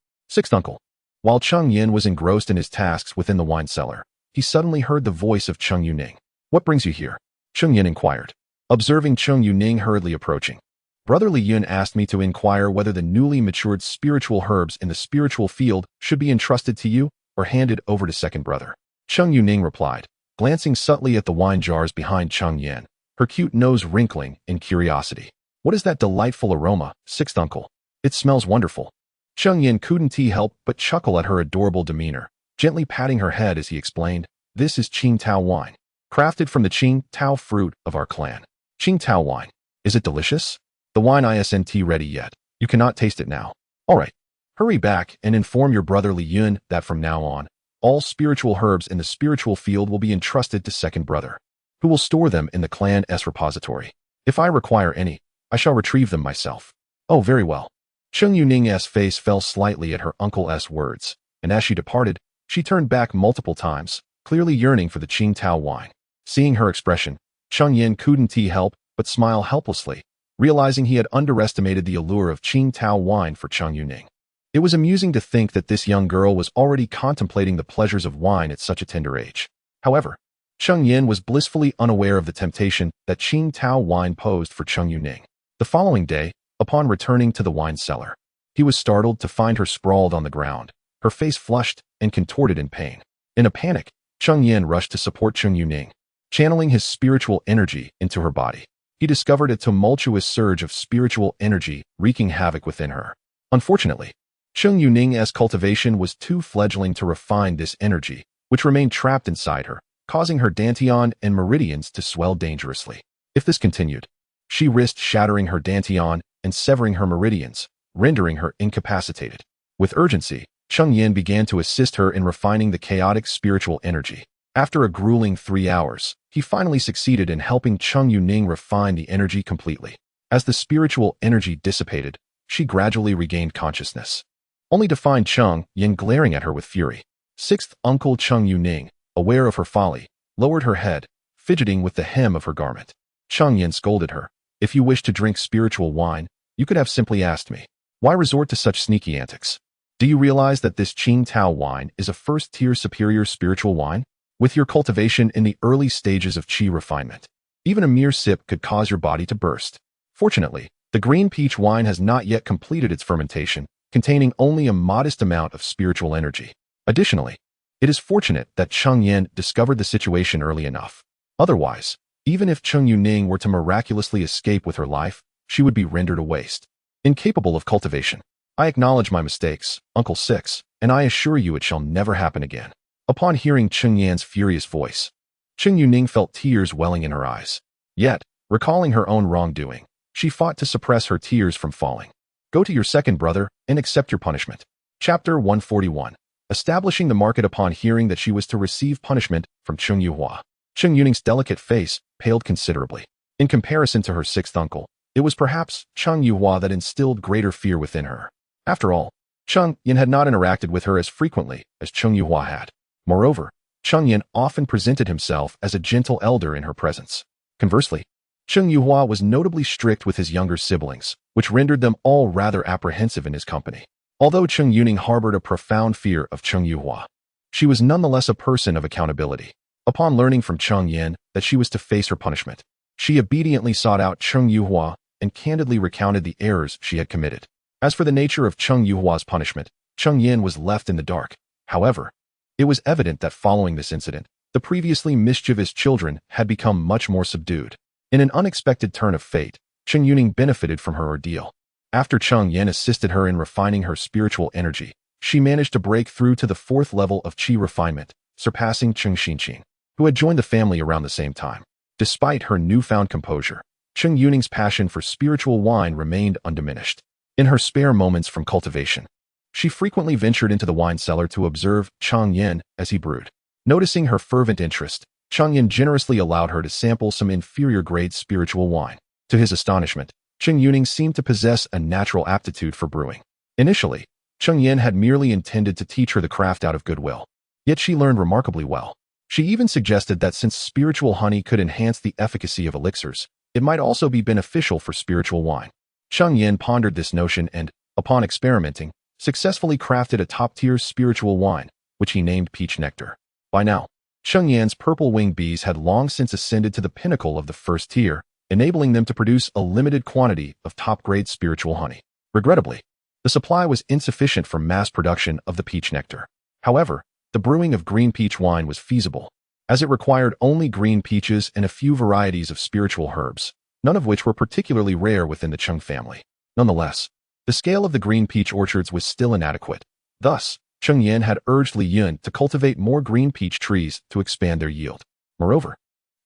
While Cheng Yan was engrossed in his tasks within the wine cellar, he suddenly heard the voice of Cheng Yuning. "What brings you here?" Cheng Yan inquired, observing Cheng Yuning hurriedly approaching. "Brother Li Yun asked me to inquire whether the newly matured spiritual herbs in the spiritual field should be entrusted to you or handed over to second brother." Cheng Yuning replied, glancing subtly at the wine jars behind Cheng Yan, her cute nose wrinkling in curiosity. "What is that delightful aroma, sixth uncle? It smells wonderful." Cheng Yan couldn't help but chuckle at her adorable demeanor, gently patting her head as he explained, "This is Qing Tao wine, crafted from the Qing Tao fruit of our clan." "Qing Tao wine. Is it delicious?" "The wine isn't ready yet. You cannot taste it now." "All right. Hurry back and inform your brother Li Yun that from now on, all spiritual herbs in the spiritual field will be entrusted to second brother, who will store them in the clan's repository. If I require any, I shall retrieve them myself." "Oh, very well." Cheng Yuning's face fell slightly at her uncle's words, and as she departed, she turned back multiple times, clearly yearning for the Qing Tao wine. Seeing her expression, Cheng Yan couldn't help but smile helplessly, realizing he had underestimated the allure of Qing Tao wine for Cheng Yuning. It was amusing to think that this young girl was already contemplating the pleasures of wine at such a tender age. However, Cheng Yan was blissfully unaware of the temptation that Qing Tao wine posed for Cheng Yuning. The following day, upon returning to the wine cellar, he was startled to find her sprawled on the ground, her face flushed and contorted in pain. In a panic, Cheng Yan rushed to support Cheng Yuning, channeling his spiritual energy into her body. He discovered a tumultuous surge of spiritual energy wreaking havoc within her. Unfortunately, Cheng Yuning's cultivation was too fledgling to refine this energy, which remained trapped inside her, causing her dantian and meridians to swell dangerously. If this continued, she risked shattering her dantian and severing her meridians, rendering her incapacitated. With urgency, Cheng Yan began to assist her in refining the chaotic spiritual energy. After a grueling 3 hours, he finally succeeded in helping Cheng Yuning refine the energy completely. As the spiritual energy dissipated, she gradually regained consciousness, only to find Cheng Yan glaring at her with fury. Sixth uncle Cheng Yuning, aware of her folly, lowered her head, fidgeting with the hem of her garment. Cheng Yan scolded her. "If you wish to drink spiritual wine, you could have simply asked me. Why resort to such sneaky antics? Do you realize that this Qing Tao wine is a first-tier superior spiritual wine? With your cultivation in the early stages of qi refinement, even a mere sip could cause your body to burst. Fortunately, the green peach wine has not yet completed its fermentation, containing only a modest amount of spiritual energy. Additionally, it is fortunate that Cheng Yan discovered the situation early enough. Otherwise, even if Cheng Yuning were to miraculously escape with her life, she would be rendered a waste." incapable of cultivation. I acknowledge my mistakes, Uncle Six, and I assure you it shall never happen again. Upon hearing Cheng Yan's furious voice, Cheng Yuning felt tears welling in her eyes. Yet, recalling her own wrongdoing, she fought to suppress her tears from falling. Go to your second brother and accept your punishment. Chapter 141. Establishing the market. Upon hearing that she was to receive punishment from Cheng Yuhua, Cheng Yuning's delicate face paled considerably. In comparison to her sixth uncle, it was perhaps Cheng Yuhua that instilled greater fear within her. After all, Cheng Yan had not interacted with her as frequently as Cheng Yuhua had. Moreover, Cheng Yan often presented himself as a gentle elder in her presence. Conversely, Cheng Yuhua was notably strict with his younger siblings, which rendered them all rather apprehensive in his company. Although Cheng Yuning harbored a profound fear of Cheng Yuhua, she was nonetheless a person of accountability. Upon learning from Cheng Yan that she was to face her punishment, she obediently sought out Cheng Yuhua and candidly recounted the errors she had committed. As for the nature of Cheng Yuhua's punishment, Cheng Yan was left in the dark. However, it was evident that following this incident, the previously mischievous children had become much more subdued. In an unexpected turn of fate, Cheng Yuning benefited from her ordeal. After Cheng Yan assisted her in refining her spiritual energy, she managed to break through to the fourth level of qi refinement, surpassing Cheng Xinqin, who had joined the family around the same time. Despite her newfound composure, Cheng Yuning's passion for spiritual wine remained undiminished. In her spare moments from cultivation, she frequently ventured into the wine cellar to observe Cheng Yan as he brewed. Noticing her fervent interest, Cheng Yan generously allowed her to sample some inferior-grade spiritual wine. To his astonishment, Cheng Yuning seemed to possess a natural aptitude for brewing. Initially, Cheng Yan had merely intended to teach her the craft out of goodwill. Yet she learned remarkably well. She even suggested that since spiritual honey could enhance the efficacy of elixirs, it might also be beneficial for spiritual wine. Cheng Yan pondered this notion and, upon experimenting, successfully crafted a top-tier spiritual wine, which he named Peach Nectar. By now, Cheng Yan's purple-winged bees had long since ascended to the pinnacle of the first tier, enabling them to produce a limited quantity of top-grade spiritual honey. Regrettably, the supply was insufficient for mass production of the peach nectar. However, the brewing of green peach wine was feasible, as it required only green peaches and a few varieties of spiritual herbs, none of which were particularly rare within the Cheng family. Nonetheless, the scale of the green peach orchards was still inadequate. Thus, Cheng Yan had urged Li Yun to cultivate more green peach trees to expand their yield. Moreover,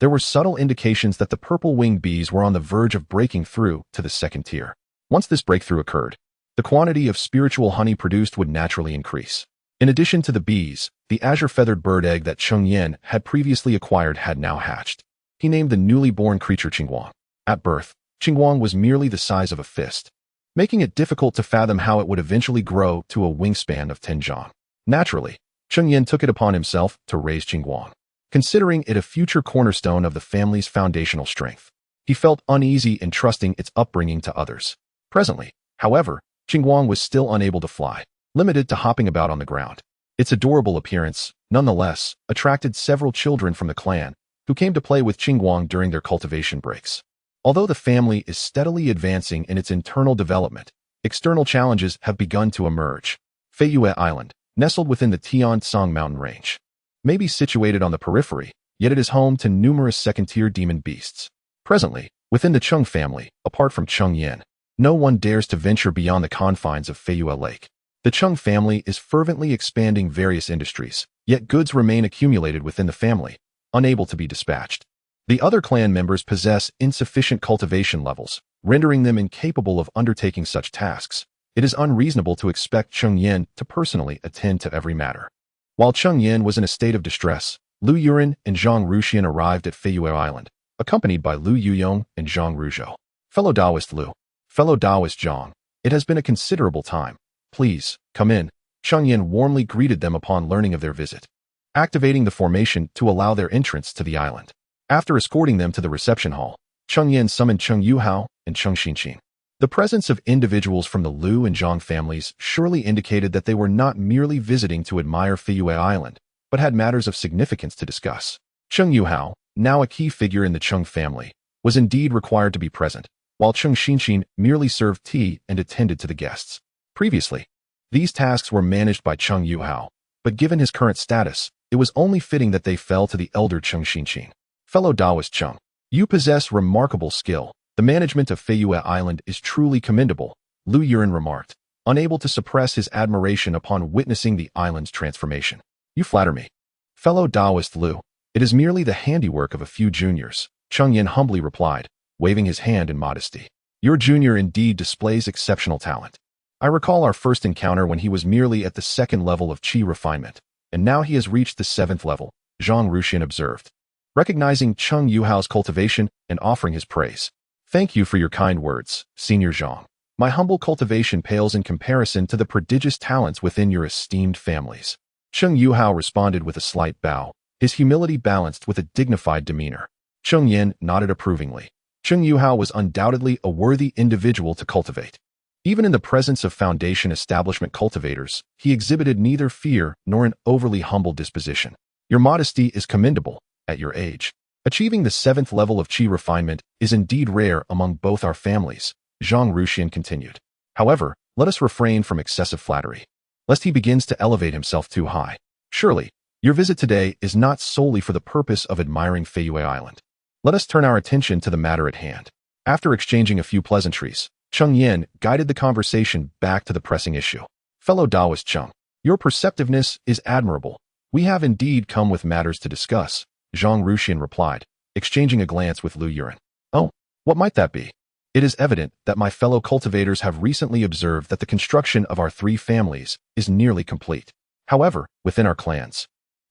there were subtle indications that the purple-winged bees were on the verge of breaking through to the second tier. Once this breakthrough occurred, the quantity of spiritual honey produced would naturally increase. In addition to the bees, the azure-feathered bird egg that Cheng Yan had previously acquired had now hatched. He named the newly born creature Qingguang. At birth, Qingguang was merely the size of a fist, making it difficult to fathom how it would eventually grow to a wingspan of 10 zhang. Naturally, Cheng Yan took it upon himself to raise Qingguang, considering it a future cornerstone of the family's foundational strength. He felt uneasy in trusting its upbringing to others. Presently, however, Qingguang was still unable to fly, limited to hopping about on the ground. Its adorable appearance, nonetheless, attracted several children from the clan, who came to play with Qingguang during their cultivation breaks. Although the family is steadily advancing in its internal development, external challenges have begun to emerge. Feiyue Island, nestled within the Tiansong mountain range, may be situated on the periphery, yet it is home to numerous second-tier demon beasts. Presently, within the Cheng family, apart from Cheng Yan, no one dares to venture beyond the confines of Feiyue Lake. The Cheng family is fervently expanding various industries, yet goods remain accumulated within the family, unable to be dispatched. The other clan members possess insufficient cultivation levels, rendering them incapable of undertaking such tasks. It is unreasonable to expect Cheng Yan to personally attend to every matter. While Cheng Yan was in a state of distress, Lu Yuren and Zhang Ruxian arrived at Feiyue Island, accompanied by Lu Yuyong and Zhang Ruzhou. Fellow Taoist Lu, fellow Taoist Zhang, it has been a considerable time. Please, come in. Cheng Yan warmly greeted them upon learning of their visit, activating the formation to allow their entrance to the island. After escorting them to the reception hall, Cheng Yan summoned Cheng Yuhao and Cheng Xinqin. The presence of individuals from the Lu and Zhang families surely indicated that they were not merely visiting to admire Feiyue Island, but had matters of significance to discuss. Cheng Yuhao, now a key figure in the Cheng family, was indeed required to be present, while Cheng Xinqin merely served tea and attended to the guests. Previously, these tasks were managed by Cheng Yuhao, but given his current status, it was only fitting that they fell to the elder Cheng Xinqin. Fellow Taoist Cheng, you possess remarkable skill. The management of Feiyue Island is truly commendable. Lu Yuran remarked, unable to suppress his admiration upon witnessing the island's transformation. You flatter me. Fellow Taoist Lu, it is merely the handiwork of a few juniors, Cheng Yan humbly replied, waving his hand in modesty. Your junior indeed displays exceptional talent. I recall our first encounter when he was merely at the second level of qi refinement, and now he has reached the seventh level, Zhang Ruxian observed, recognizing Cheng Yuhao's cultivation and offering his praise. Thank you for your kind words, Senior Zhang. My humble cultivation pales in comparison to the prodigious talents within your esteemed families. Cheng Yuhao responded with a slight bow, his humility balanced with a dignified demeanor. Cheng Yan nodded approvingly. Cheng Yuhao was undoubtedly a worthy individual to cultivate. Even in the presence of Foundation establishment cultivators, he exhibited neither fear nor an overly humble disposition. Your modesty is commendable, at your age. Achieving the seventh level of qi refinement is indeed rare among both our families, Zhang Ruxian continued. However, let us refrain from excessive flattery, lest he begins to elevate himself too high. Surely, your visit today is not solely for the purpose of admiring Feiyue Island. Let us turn our attention to the matter at hand. After exchanging a few pleasantries, Cheng Yan guided the conversation back to the pressing issue. Fellow Taoist Cheng, your perceptiveness is admirable. We have indeed come with matters to discuss, Zhang Ruxian replied, exchanging a glance with Lu Yuran. Oh, what might that be? It is evident that my fellow cultivators have recently observed that the construction of our three families is nearly complete. However, within our clans,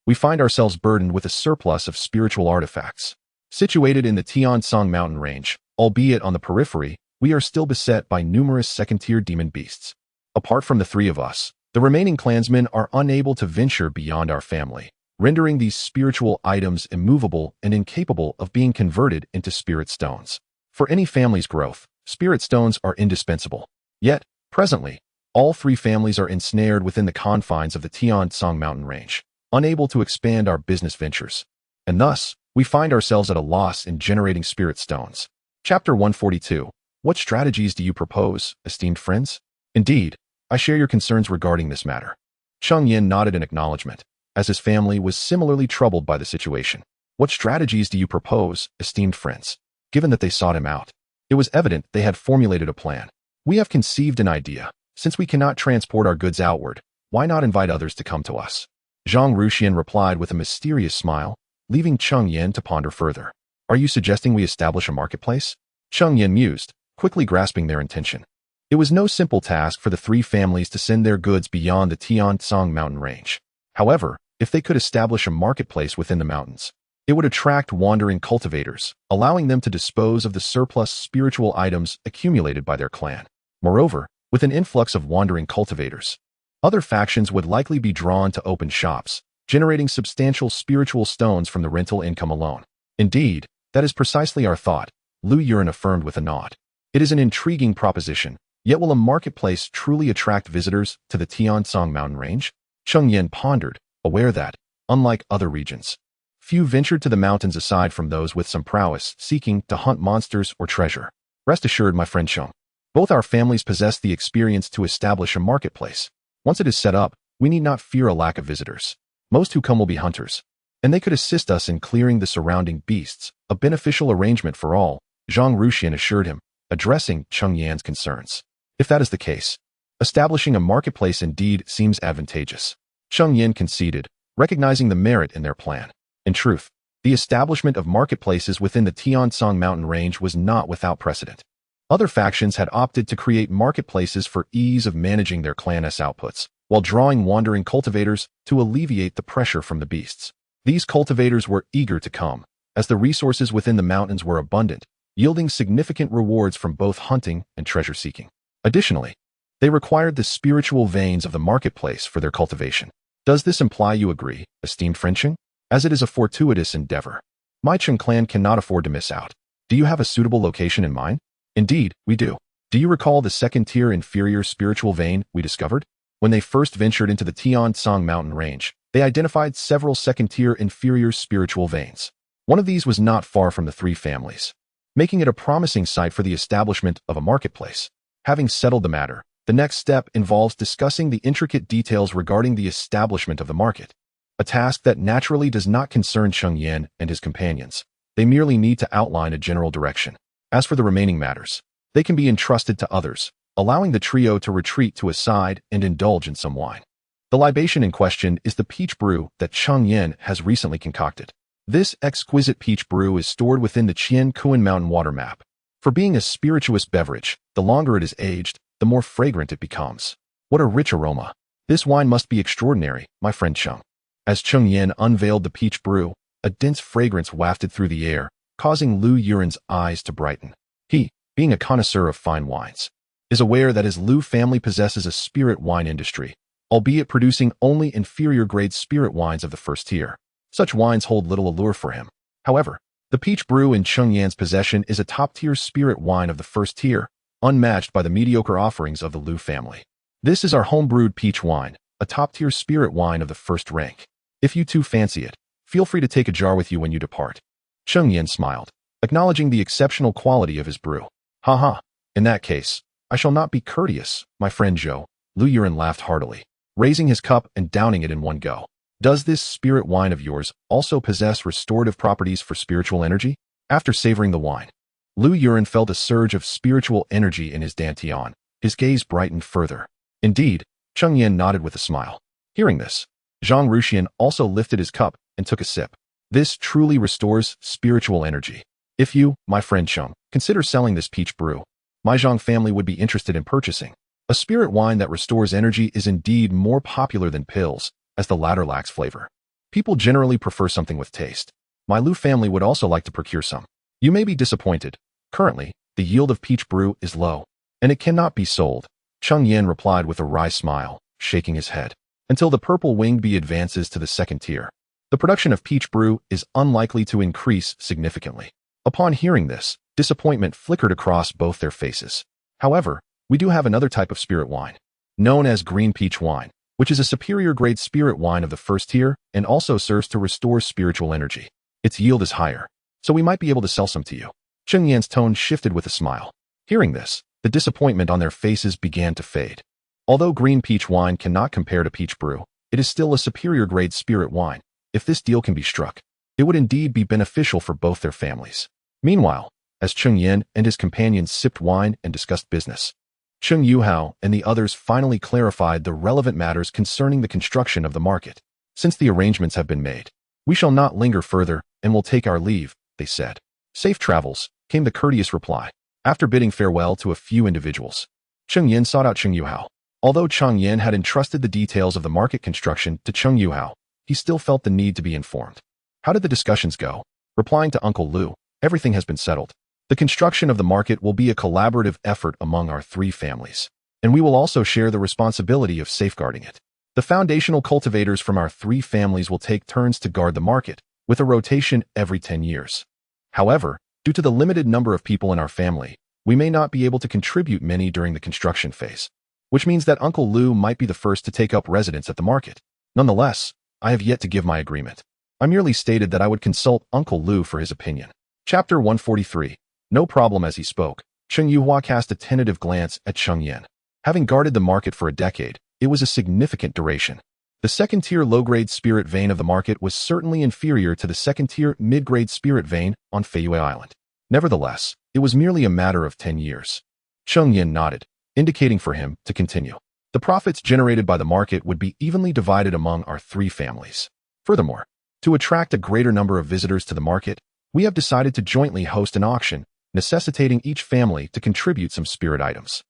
we find ourselves burdened with a surplus of spiritual artifacts. Situated in the Tiansong mountain range, albeit on the periphery, we are still beset by numerous second-tier demon beasts. Apart from the three of us, the remaining clansmen are unable to venture beyond our family, rendering these spiritual items immovable and incapable of being converted into spirit stones. For any family's growth, spirit stones are indispensable. Yet, presently, all three families are ensnared within the confines of the Tiansong mountain range, unable to expand our business ventures. And thus, we find ourselves at a loss in generating spirit stones. Chapter 142. What strategies do you propose, esteemed friends? Indeed, I share your concerns regarding this matter. Cheng Yan nodded in acknowledgement, as his family was similarly troubled by the situation. What strategies do you propose, esteemed friends? Given that they sought him out, it was evident they had formulated a plan. We have conceived an idea. Since we cannot transport our goods outward, why not invite others to come to us? Zhang Ruxian replied with a mysterious smile, leaving Cheng Yan to ponder further. Are you suggesting we establish a marketplace? Cheng Yan mused, quickly grasping their intention. It was no simple task for the three families to send their goods beyond the Tiansong mountain range. However, if they could establish a marketplace within the mountains, it would attract wandering cultivators, allowing them to dispose of the surplus spiritual items accumulated by their clan. Moreover, with an influx of wandering cultivators, other factions would likely be drawn to open shops, generating substantial spiritual stones from the rental income alone. Indeed, that is precisely our thought, Lu Yuran affirmed with a nod. It is an intriguing proposition, yet will a marketplace truly attract visitors to the Tiansong mountain range? Cheng Yan pondered, aware that, unlike other regions, few ventured to the mountains aside from those with some prowess seeking to hunt monsters or treasure. Rest assured, my friend Cheng, both our families possess the experience to establish a marketplace. Once it is set up, we need not fear a lack of visitors. Most who come will be hunters, and they could assist us in clearing the surrounding beasts, a beneficial arrangement for all, Zhang Ruxian assured him, addressing Cheng Yan's concerns. If that is the case, establishing a marketplace indeed seems advantageous. Cheng Yan conceded, recognizing the merit in their plan. In truth, the establishment of marketplaces within the Tiansong mountain range was not without precedent. Other factions had opted to create marketplaces for ease of managing their clan's outputs, while drawing wandering cultivators to alleviate the pressure from the beasts. These cultivators were eager to come, as the resources within the mountains were abundant, yielding significant rewards from both hunting and treasure seeking. Additionally, they required the spiritual veins of the marketplace for their cultivation. Does this imply you agree, esteemed friend Cheng? As it is a fortuitous endeavor, my Cheng clan cannot afford to miss out. Do you have a suitable location in mind? Indeed, we do. Do you recall the second-tier inferior spiritual vein we discovered? When they first ventured into the Tiansong mountain range, they identified several second-tier inferior spiritual veins. One of these was not far from the three families, making it a promising site for the establishment of a marketplace. Having settled the matter, the next step involves discussing the intricate details regarding the establishment of the market, a task that naturally does not concern Cheng Yan and his companions. They merely need to outline a general direction. As for the remaining matters, they can be entrusted to others, allowing the trio to retreat to a side and indulge in some wine. The libation in question is the peach brew that Cheng Yan has recently concocted. This exquisite peach brew is stored within the Qian Mountain water map. For being a spirituous beverage, the longer it is aged, the more fragrant it becomes. What a rich aroma. This wine must be extraordinary, my friend Cheng. As Cheng Yan unveiled the peach brew, a dense fragrance wafted through the air, causing Lu Yuren's eyes to brighten. He, being a connoisseur of fine wines, is aware that his Lu family possesses a spirit wine industry, albeit producing only inferior-grade spirit wines of the first tier. Such wines hold little allure for him. However, the peach brew in Cheng Yan's possession is a top-tier spirit wine of the first tier, unmatched by the mediocre offerings of the Lu family. This is our home-brewed peach wine, a top-tier spirit wine of the first rank. If you too fancy it, feel free to take a jar with you when you depart. Cheng Yan smiled, acknowledging the exceptional quality of his brew. Ha. In that case, I shall not be courteous, my friend Zhou. Lu Yuren laughed heartily, raising his cup and downing it in one go. Does this spirit wine of yours also possess restorative properties for spiritual energy? After savoring the wine, Lu Yuren felt a surge of spiritual energy in his dantian. His gaze brightened further. Indeed, Cheng Yan nodded with a smile. Hearing this, Zhang Ruxian also lifted his cup and took a sip. This truly restores spiritual energy. If you, my friend Cheng, consider selling this peach brew, my Zhang family would be interested in purchasing. A spirit wine that restores energy is indeed more popular than pills, as the latter lacks flavor. People generally prefer something with taste. My Lu family would also like to procure some. You may be disappointed. Currently, the yield of peach brew is low, and it cannot be sold. Cheng Yan replied with a wry smile, shaking his head. Until the purple-winged bee advances to the second tier, the production of peach brew is unlikely to increase significantly. Upon hearing this, disappointment flickered across both their faces. However, we do have another type of spirit wine, known as green peach wine, which is a superior-grade spirit wine of the first tier and also serves to restore spiritual energy. Its yield is higher, so we might be able to sell some to you. Cheng Yan's tone shifted with a smile. Hearing this, the disappointment on their faces began to fade. Although green peach wine cannot compare to peach brew, it is still a superior-grade spirit wine. If this deal can be struck, it would indeed be beneficial for both their families. Meanwhile, as Cheng Yan and his companions sipped wine and discussed business, Cheng Yuhao and the others finally clarified the relevant matters concerning the construction of the market. Since the arrangements have been made, we shall not linger further and will take our leave, they said. Safe travels, came the courteous reply. After bidding farewell to a few individuals, Cheng Yan sought out Cheng Yuhao. Although Cheng Yan had entrusted the details of the market construction to Cheng Yuhao, he still felt the need to be informed. How did the discussions go? Replying to Uncle Lu, everything has been settled. The construction of the market will be a collaborative effort among our three families, and we will also share the responsibility of safeguarding it. The foundational cultivators from our three families will take turns to guard the market, with a rotation every 10 years. However, due to the limited number of people in our family, we may not be able to contribute many during the construction phase, which means that Uncle Lu might be the first to take up residence at the market. Nonetheless, I have yet to give my agreement. I merely stated that I would consult Uncle Lu for his opinion. Chapter 143. No problem. As he spoke, Cheng Yuhua cast a tentative glance at Cheng Yan. Having guarded the market for a decade, it was a significant duration. The second-tier low-grade spirit vein of the market was certainly inferior to the second-tier mid-grade spirit vein on Feiyue Island. Nevertheless, it was merely a matter of 10 years. Cheng Yan nodded, indicating for him to continue. The profits generated by the market would be evenly divided among our three families. Furthermore, to attract a greater number of visitors to the market, we have decided to jointly host an auction, necessitating each family to contribute some spirit items.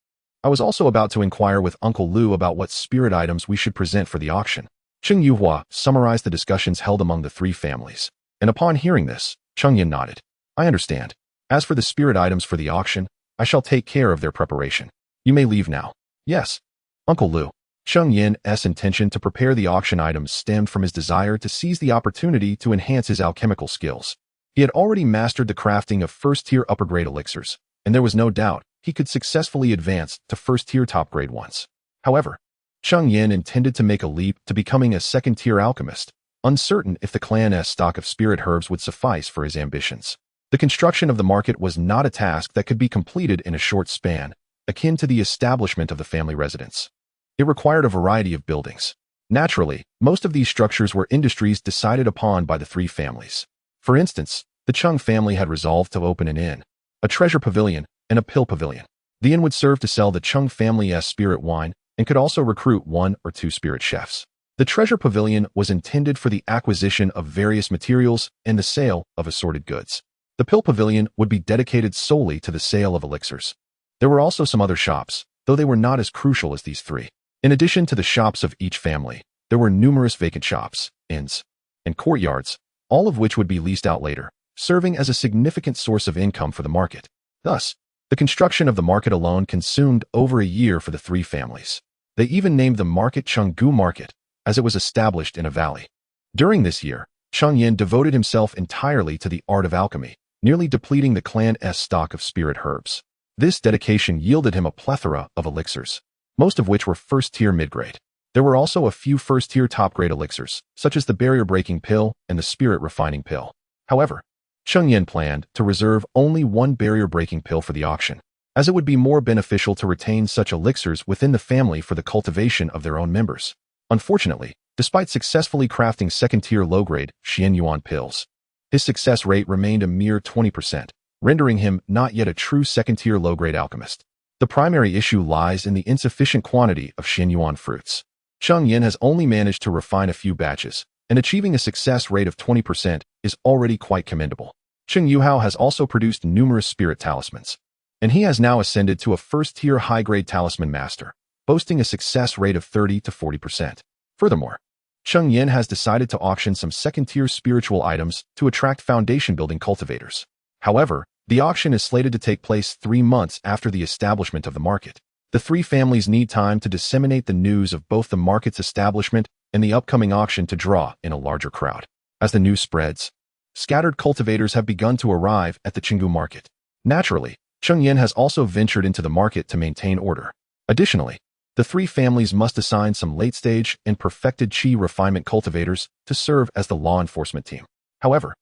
I was also about to inquire with Uncle Lu about what spirit items we should present for the auction. Cheng Yuhua summarized the discussions held among the three families, and upon hearing this, Cheng Yan nodded. I understand. As for the spirit items for the auction, I shall take care of their preparation. You may leave now. Yes. Uncle Lu. Cheng Yan's intention to prepare the auction items stemmed from his desire to seize the opportunity to enhance his alchemical skills. He had already mastered the crafting of first-tier upper-grade elixirs, and there was no doubt he could successfully advance to first-tier top-grade ones. However, Cheng Yan intended to make a leap to becoming a second-tier alchemist, uncertain if the clan's stock of spirit herbs would suffice for his ambitions. The construction of the market was not a task that could be completed in a short span, akin to the establishment of the family residence. It required a variety of buildings. Naturally, most of these structures were industries decided upon by the three families. For instance, the Cheng family had resolved to open an inn, a treasure pavilion, and a pill pavilion. The inn would serve to sell the Cheng family's spirit wine and could also recruit 1 or 2 spirit chefs. The treasure pavilion was intended for the acquisition of various materials and the sale of assorted goods. The pill pavilion would be dedicated solely to the sale of elixirs. There were also some other shops, though they were not as crucial as these 3. In addition to the shops of each family, there were numerous vacant shops, inns, and courtyards, all of which would be leased out later, serving as a significant source of income for the market. Thus, the construction of the market alone consumed over a year for the 3 families. They even named the market Chenggu Market, as it was established in a valley. During this year, Cheng Yan devoted himself entirely to the art of alchemy, nearly depleting the clan's stock of spirit herbs. This dedication yielded him a plethora of elixirs, most of which were first-tier mid-grade. There were also a few first-tier top-grade elixirs, such as the barrier-breaking pill and the spirit-refining pill. However, Cheng Yan planned to reserve only 1 barrier-breaking pill for the auction, as it would be more beneficial to retain such elixirs within the family for the cultivation of their own members. Unfortunately, despite successfully crafting second-tier low-grade xianxia pills, his success rate remained a mere 20%, rendering him not yet a true second-tier low-grade alchemist. The primary issue lies in the insufficient quantity of xianxia fruits. Cheng Yan has only managed to refine a few batches, and achieving a success rate of 20% is already quite commendable. Cheng Yuhao has also produced numerous spirit talismans, and he has now ascended to a first-tier high-grade talisman master, boasting a success rate of 30 to 40%. Furthermore, Cheng Yan has decided to auction some second-tier spiritual items to attract foundation-building cultivators. However, the auction is slated to take place 3 months after the establishment of the market. The 3 families need time to disseminate the news of both the market's establishment and the upcoming auction to draw in a larger crowd. As the news spreads, scattered cultivators have begun to arrive at the Chengdu market. Naturally, Cheng Yan has also ventured into the market to maintain order. Additionally, the 3 families must assign some late-stage and perfected qi refinement cultivators to serve as the law enforcement team. However,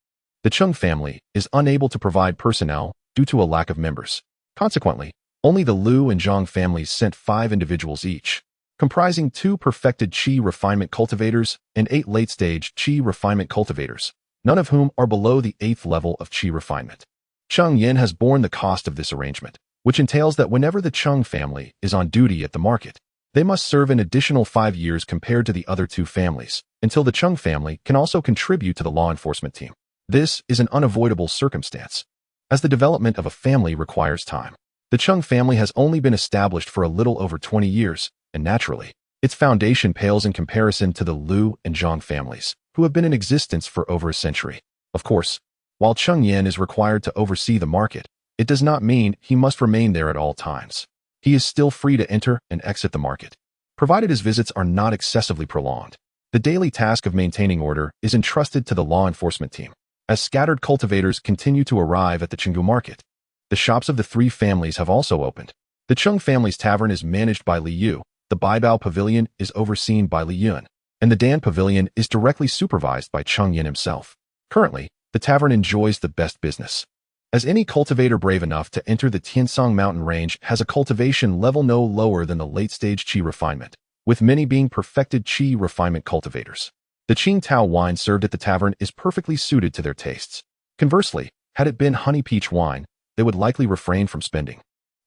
the Cheng family is unable to provide personnel due to a lack of members. Consequently, only the Liu and Zhang families sent 5 individuals each, comprising 2 perfected qi refinement cultivators and 8 late-stage qi refinement cultivators, none of whom are below the 8th level of qi refinement. Cheng Yan has borne the cost of this arrangement, which entails that whenever the Cheng family is on duty at the market, they must serve an additional 5 years compared to the other 2 families, until the Cheng family can also contribute to the law enforcement team. This is an unavoidable circumstance, as the development of a family requires time. The Cheng family has only been established for a little over 20 years, and naturally, its foundation pales in comparison to the Liu and Zhang families, who have been in existence for over a century. Of course, while Cheng Yan is required to oversee the market, it does not mean he must remain there at all times. He is still free to enter and exit the market, provided his visits are not excessively prolonged. The daily task of maintaining order is entrusted to the law enforcement team. As scattered cultivators continue to arrive at the Chengdu market, the shops of the 3 families have also opened. The Cheng family's tavern is managed by Li Yu, the Baibao pavilion is overseen by Li Yun, and the Dan pavilion is directly supervised by Cheng Yan himself. Currently, the tavern enjoys the best business, as any cultivator brave enough to enter the Tiansong mountain range has a cultivation level no lower than the late-stage qi refinement, with many being perfected qi refinement cultivators. The Qingtao wine served at the tavern is perfectly suited to their tastes. Conversely, had it been honey peach wine, they would likely refrain from spending,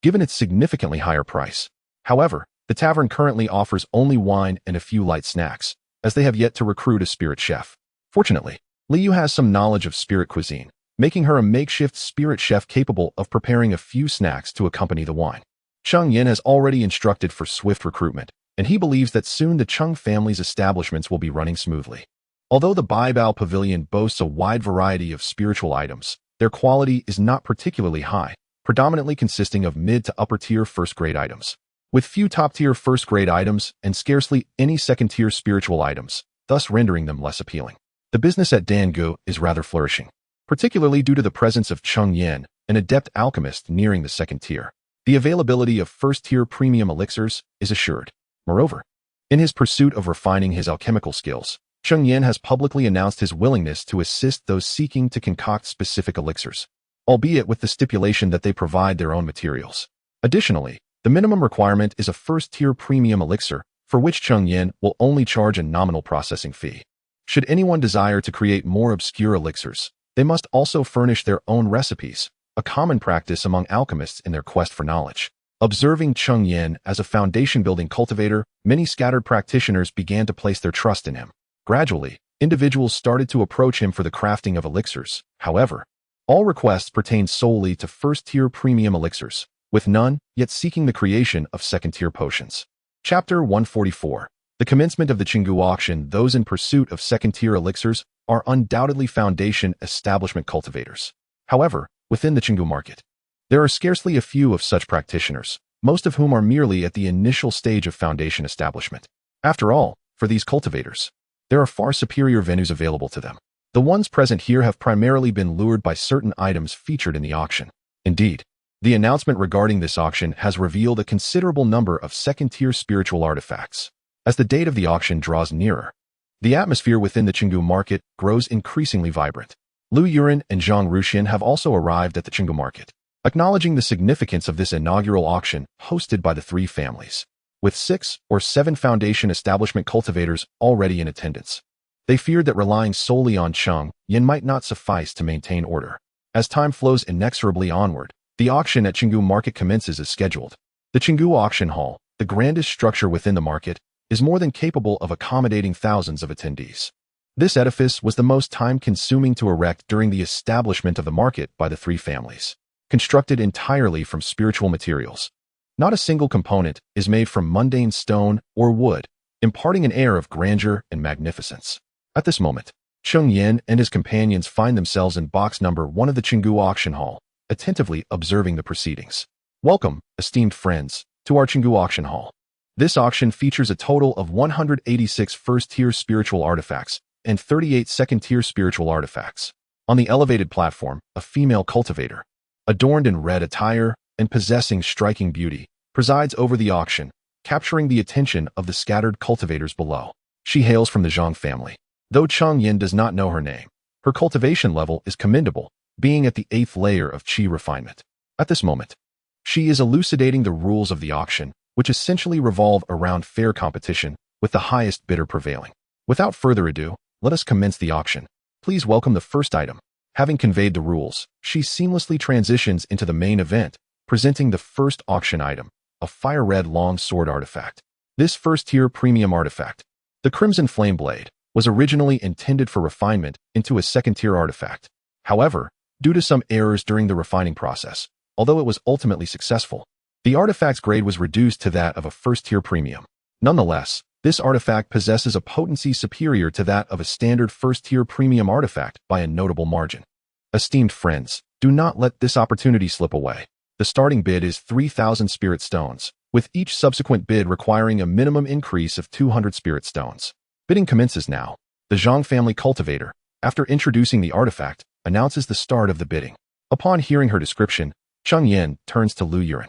given its significantly higher price. However, the tavern currently offers only wine and a few light snacks, as they have yet to recruit a spirit chef. Fortunately, Liu has some knowledge of spirit cuisine, making her a makeshift spirit chef capable of preparing a few snacks to accompany the wine. Cheng Yan has already instructed for swift recruitment, and he believes that soon the Cheng family's establishments will be running smoothly. Although the Baibao Pavilion boasts a wide variety of spiritual items, their quality is not particularly high, predominantly consisting of mid to upper-tier first-grade items, with few top-tier first-grade items and scarcely any second-tier spiritual items, thus rendering them less appealing. The business at Dangu is rather flourishing, particularly due to the presence of Cheng Yan, an adept alchemist nearing the second tier. The availability of first-tier premium elixirs is assured. Moreover, in his pursuit of refining his alchemical skills, Cheng Yan has publicly announced his willingness to assist those seeking to concoct specific elixirs, albeit with the stipulation that they provide their own materials. Additionally, the minimum requirement is a first-tier premium elixir, for which Cheng Yan will only charge a nominal processing fee. Should anyone desire to create more obscure elixirs, they must also furnish their own recipes, a common practice among alchemists in their quest for knowledge. Observing Cheng Yan as a foundation-building cultivator, many scattered practitioners began to place their trust in him. Gradually, individuals started to approach him for the crafting of elixirs. However, all requests pertained solely to first-tier premium elixirs, with none yet seeking the creation of second-tier potions. Chapter 144. The commencement of the Chengdu auction. Those in pursuit of second-tier elixirs are undoubtedly foundation establishment cultivators. However, within the Chengdu market, there are scarcely a few of such practitioners, most of whom are merely at the initial stage of foundation establishment. After all, for these cultivators, there are far superior venues available to them. The ones present here have primarily been lured by certain items featured in the auction. Indeed, the announcement regarding this auction has revealed a considerable number of second-tier spiritual artifacts. As the date of the auction draws nearer, the atmosphere within the Chengdu market grows increasingly vibrant. Lu Yuran and Zhang Ruxian have also arrived at the Chengdu market, acknowledging the significance of this inaugural auction hosted by the three families. With 6 or 7 foundation establishment cultivators already in attendance, they feared that relying solely on Cheng Yan might not suffice to maintain order. As time flows inexorably onward, the auction at Chengdu market commences as scheduled. The Chengdu auction hall, the grandest structure within the market, is more than capable of accommodating thousands of attendees. This edifice was the most time-consuming to erect during the establishment of the market by the three families. Constructed entirely from spiritual materials, not a single component is made from mundane stone or wood, imparting an air of grandeur and magnificence. At this moment, Cheng Yan and his companions find themselves in box number 1 of the Chengdu auction hall, attentively observing the proceedings. Welcome, esteemed friends, to our Chengdu auction hall. This auction features a total of 186 first-tier spiritual artifacts and 38 second-tier spiritual artifacts. On the elevated platform, a female cultivator, adorned in red attire and possessing striking beauty, presides over the auction, capturing the attention of the scattered cultivators below. She hails from the Zhang family. Though Cheng Yan does not know her name, her cultivation level is commendable, being at the 8th layer of qi refinement. At this moment, she is elucidating the rules of the auction, which essentially revolve around fair competition, with the highest bidder prevailing. Without further ado, let us commence the auction. Please welcome the first item. Having conveyed the rules, she seamlessly transitions into the main event, presenting the first auction item, a fire-red long sword artifact. This first-tier premium artifact, the Crimson Flame Blade, was originally intended for refinement into a second-tier artifact. However, due to some errors during the refining process, although it was ultimately successful, the artifact's grade was reduced to that of a first-tier premium. Nonetheless, this artifact possesses a potency superior to that of a standard first-tier premium artifact by a notable margin. Esteemed friends, do not let this opportunity slip away. The starting bid is 3,000 spirit stones, with each subsequent bid requiring a minimum increase of 200 spirit stones. Bidding commences now. The Zhang family cultivator, after introducing the artifact, announces the start of the bidding. Upon hearing her description, Cheng Yan turns to Lu Yuran.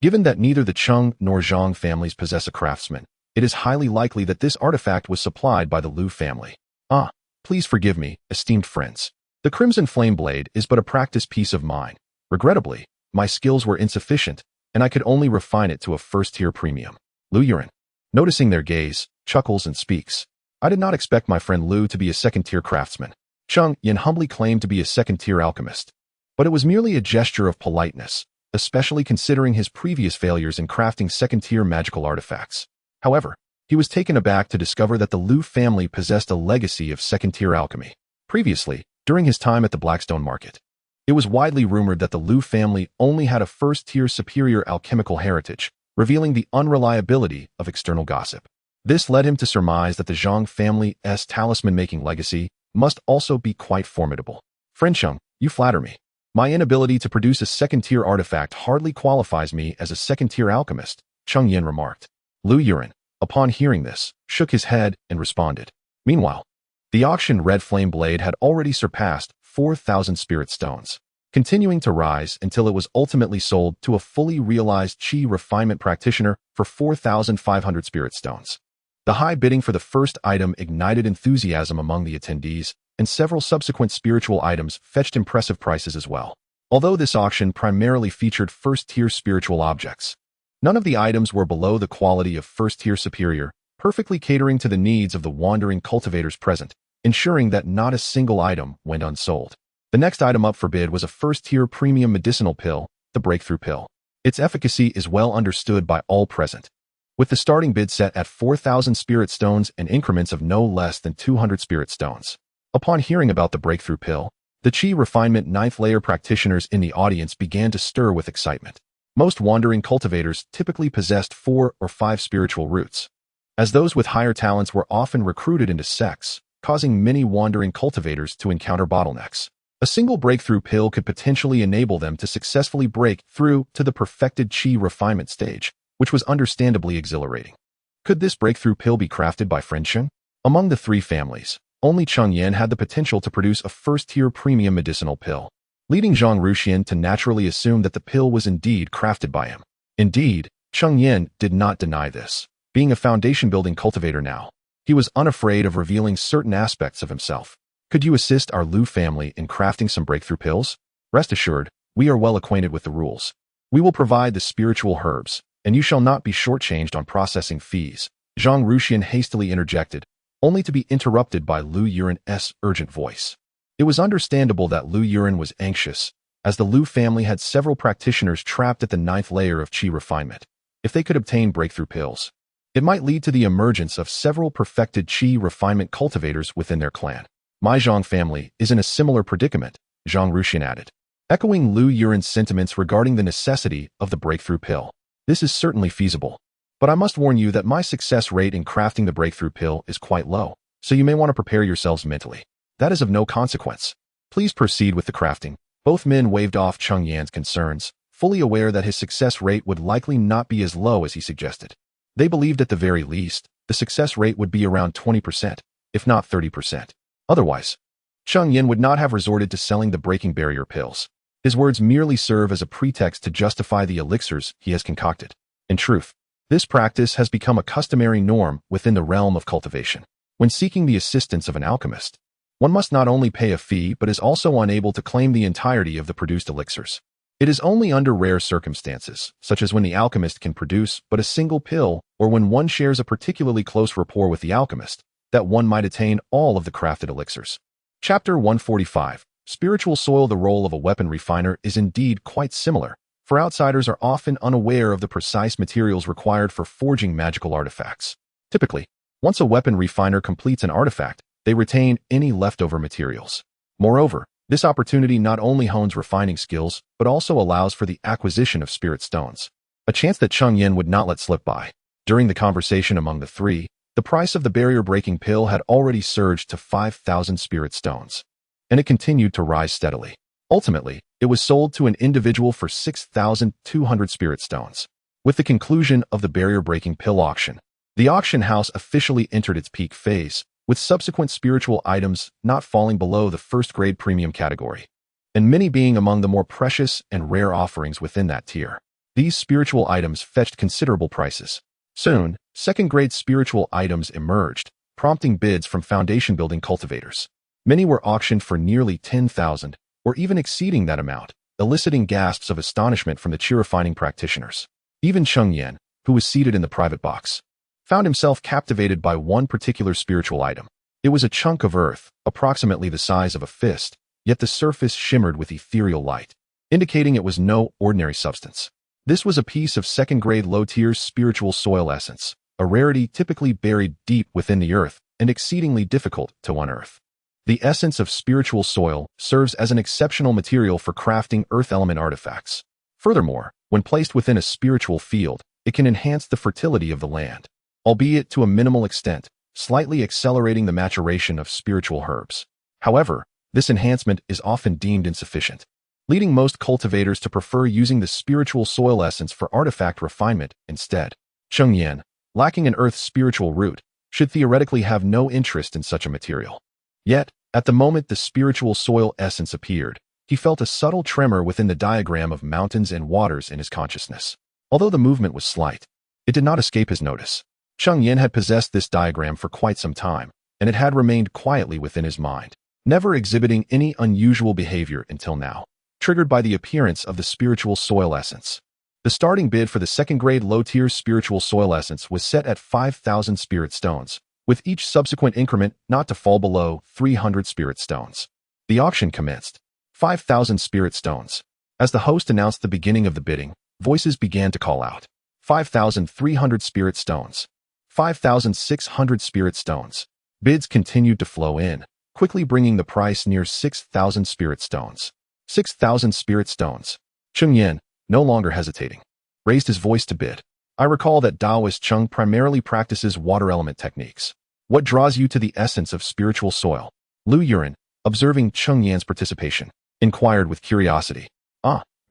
Given that neither the Cheng nor Zhang families possess a craftsman, it is highly likely that this artifact was supplied by the Lu family. Please forgive me, esteemed friends. The Crimson Flame Blade is but a practice piece of mine. Regrettably, my skills were insufficient, and I could only refine it to a first-tier premium. Lu Yuran, noticing their gaze, chuckles and speaks. I did not expect my friend Lu to be a second-tier craftsman. Cheng Yan humbly claimed to be a second-tier alchemist, but it was merely a gesture of politeness, especially considering his previous failures in crafting second-tier magical artifacts. However, he was taken aback to discover that the Lu family possessed a legacy of second-tier alchemy. Previously, during his time at the Blackstone market, it was widely rumored that the Lu family only had a first-tier superior alchemical heritage, revealing the unreliability of external gossip. This led him to surmise that the Zhang family's talisman-making legacy must also be quite formidable. Friend Cheng, you flatter me. My inability to produce a second-tier artifact hardly qualifies me as a second-tier alchemist, Cheng Yan remarked. Lu Yuran, upon hearing this, shook his head and responded. Meanwhile, the auctioned red flame blade had already surpassed 4,000 spirit stones, continuing to rise until it was ultimately sold to a fully realized qi refinement practitioner for 4,500 spirit stones. The high bidding for the first item ignited enthusiasm among the attendees, and several subsequent spiritual items fetched impressive prices as well. Although this auction primarily featured first-tier spiritual objects, none of the items were below the quality of first-tier superior, perfectly catering to the needs of the wandering cultivators present, ensuring that not a single item went unsold. The next item up for bid was a first-tier premium medicinal pill, the Breakthrough Pill. Its efficacy is well understood by all present, with the starting bid set at 4,000 spirit stones and increments of no less than 200 spirit stones. Upon hearing about the breakthrough pill, the Qi refinement ninth layer practitioners in the audience began to stir with excitement. Most wandering cultivators typically possessed 4 or 5 spiritual roots, as those with higher talents were often recruited into sects, causing many wandering cultivators to encounter bottlenecks. A single breakthrough pill could potentially enable them to successfully break through to the perfected Qi refinement stage, which was understandably exhilarating. Could this breakthrough pill be crafted by friend Cheng? Among the 3 families, only Cheng Yan had the potential to produce a first-tier premium medicinal pill, leading Zhang Ruxian to naturally assume that the pill was indeed crafted by him. Indeed, Cheng Yan did not deny this. Being a foundation-building cultivator now, he was unafraid of revealing certain aspects of himself. Could you assist our Lu family in crafting some breakthrough pills? Rest assured, we are well acquainted with the rules. We will provide the spiritual herbs, and you shall not be shortchanged on processing fees. Zhang Ruxian hastily interjected, only to be interrupted by Lu Yuren's urgent voice. It was understandable that Lu Yuren was anxious, as the Lu family had several practitioners trapped at the 9th layer of Qi refinement. If they could obtain breakthrough pills, it might lead to the emergence of several perfected Qi refinement cultivators within their clan. My Zhang family is in a similar predicament, Zhang Ruxian added, echoing Lu Yuren's sentiments regarding the necessity of the breakthrough pill. This is certainly feasible, but I must warn you that my success rate in crafting the breakthrough pill is quite low, so you may want to prepare yourselves mentally. That is of no consequence. Please proceed with the crafting. Both men waved off Cheng Yan's concerns, fully aware that his success rate would likely not be as low as he suggested. They believed at the very least, the success rate would be around 20%, if not 30%. Otherwise, Cheng Yan would not have resorted to selling the breaking barrier pills. His words merely serve as a pretext to justify the elixirs he has concocted. In truth, this practice has become a customary norm within the realm of cultivation. When seeking the assistance of an alchemist, one must not only pay a fee but is also unable to claim the entirety of the produced elixirs. It is only under rare circumstances, such as when the alchemist can produce but a single pill or when one shares a particularly close rapport with the alchemist, that one might attain all of the crafted elixirs. Chapter 145. Spiritual soil. The role of a weapon refiner is indeed quite similar, for outsiders are often unaware of the precise materials required for forging magical artifacts. Typically, once a weapon refiner completes an artifact, they retain any leftover materials. Moreover, this opportunity not only hones refining skills, but also allows for the acquisition of spirit stones, a chance that Cheng Yan would not let slip by. During the conversation among the 3, the price of the barrier-breaking pill had already surged to 5,000 spirit stones, and it continued to rise steadily. Ultimately, it was sold to an individual for 6,200 spirit stones. With the conclusion of the barrier-breaking pill auction, the auction house officially entered its peak phase, with subsequent spiritual items not falling below the first-grade premium category, and many being among the more precious and rare offerings within that tier. These spiritual items fetched considerable prices. Soon, second-grade spiritual items emerged, prompting bids from foundation-building cultivators. Many were auctioned for nearly 10,000, or even exceeding that amount, eliciting gasps of astonishment from the Qi-refining practitioners. Even Cheng Yan, who was seated in the private box, found himself captivated by one particular spiritual item. It was a chunk of earth, approximately the size of a fist, yet the surface shimmered with ethereal light, indicating it was no ordinary substance. This was a piece of second-grade low-tier spiritual soil essence, a rarity typically buried deep within the earth and exceedingly difficult to unearth. The essence of spiritual soil serves as an exceptional material for crafting earth element artifacts. Furthermore, when placed within a spiritual field, it can enhance the fertility of the land, albeit to a minimal extent, slightly accelerating the maturation of spiritual herbs. However, this enhancement is often deemed insufficient, leading most cultivators to prefer using the spiritual soil essence for artifact refinement instead. Cheng Yan, lacking an earth's spiritual root, should theoretically have no interest in such a material. Yet, at the moment the spiritual soil essence appeared, he felt a subtle tremor within the diagram of mountains and waters in his consciousness. Although the movement was slight, it did not escape his notice. Cheng Yan had possessed this diagram for quite some time, and it had remained quietly within his mind, never exhibiting any unusual behavior until now, triggered by the appearance of the spiritual soil essence. The starting bid for the second-grade low-tier spiritual soil essence was set at 5,000 spirit stones, with each subsequent increment not to fall below 300 spirit stones. The auction commenced. 5,000 spirit stones. As the host announced the beginning of the bidding, Voices began to call out. 5,300 spirit stones. 5,600 spirit stones. Bids continued to flow in, quickly bringing the price near 6,000 spirit stones. 6,000 spirit stones. Cheng Yan, no longer hesitating, raised his voice to bid. I recall that Taoist Cheng primarily practices water element techniques. What draws you to the essence of spiritual soil? Lu Yuran, observing Cheng Yan's participation, inquired with curiosity.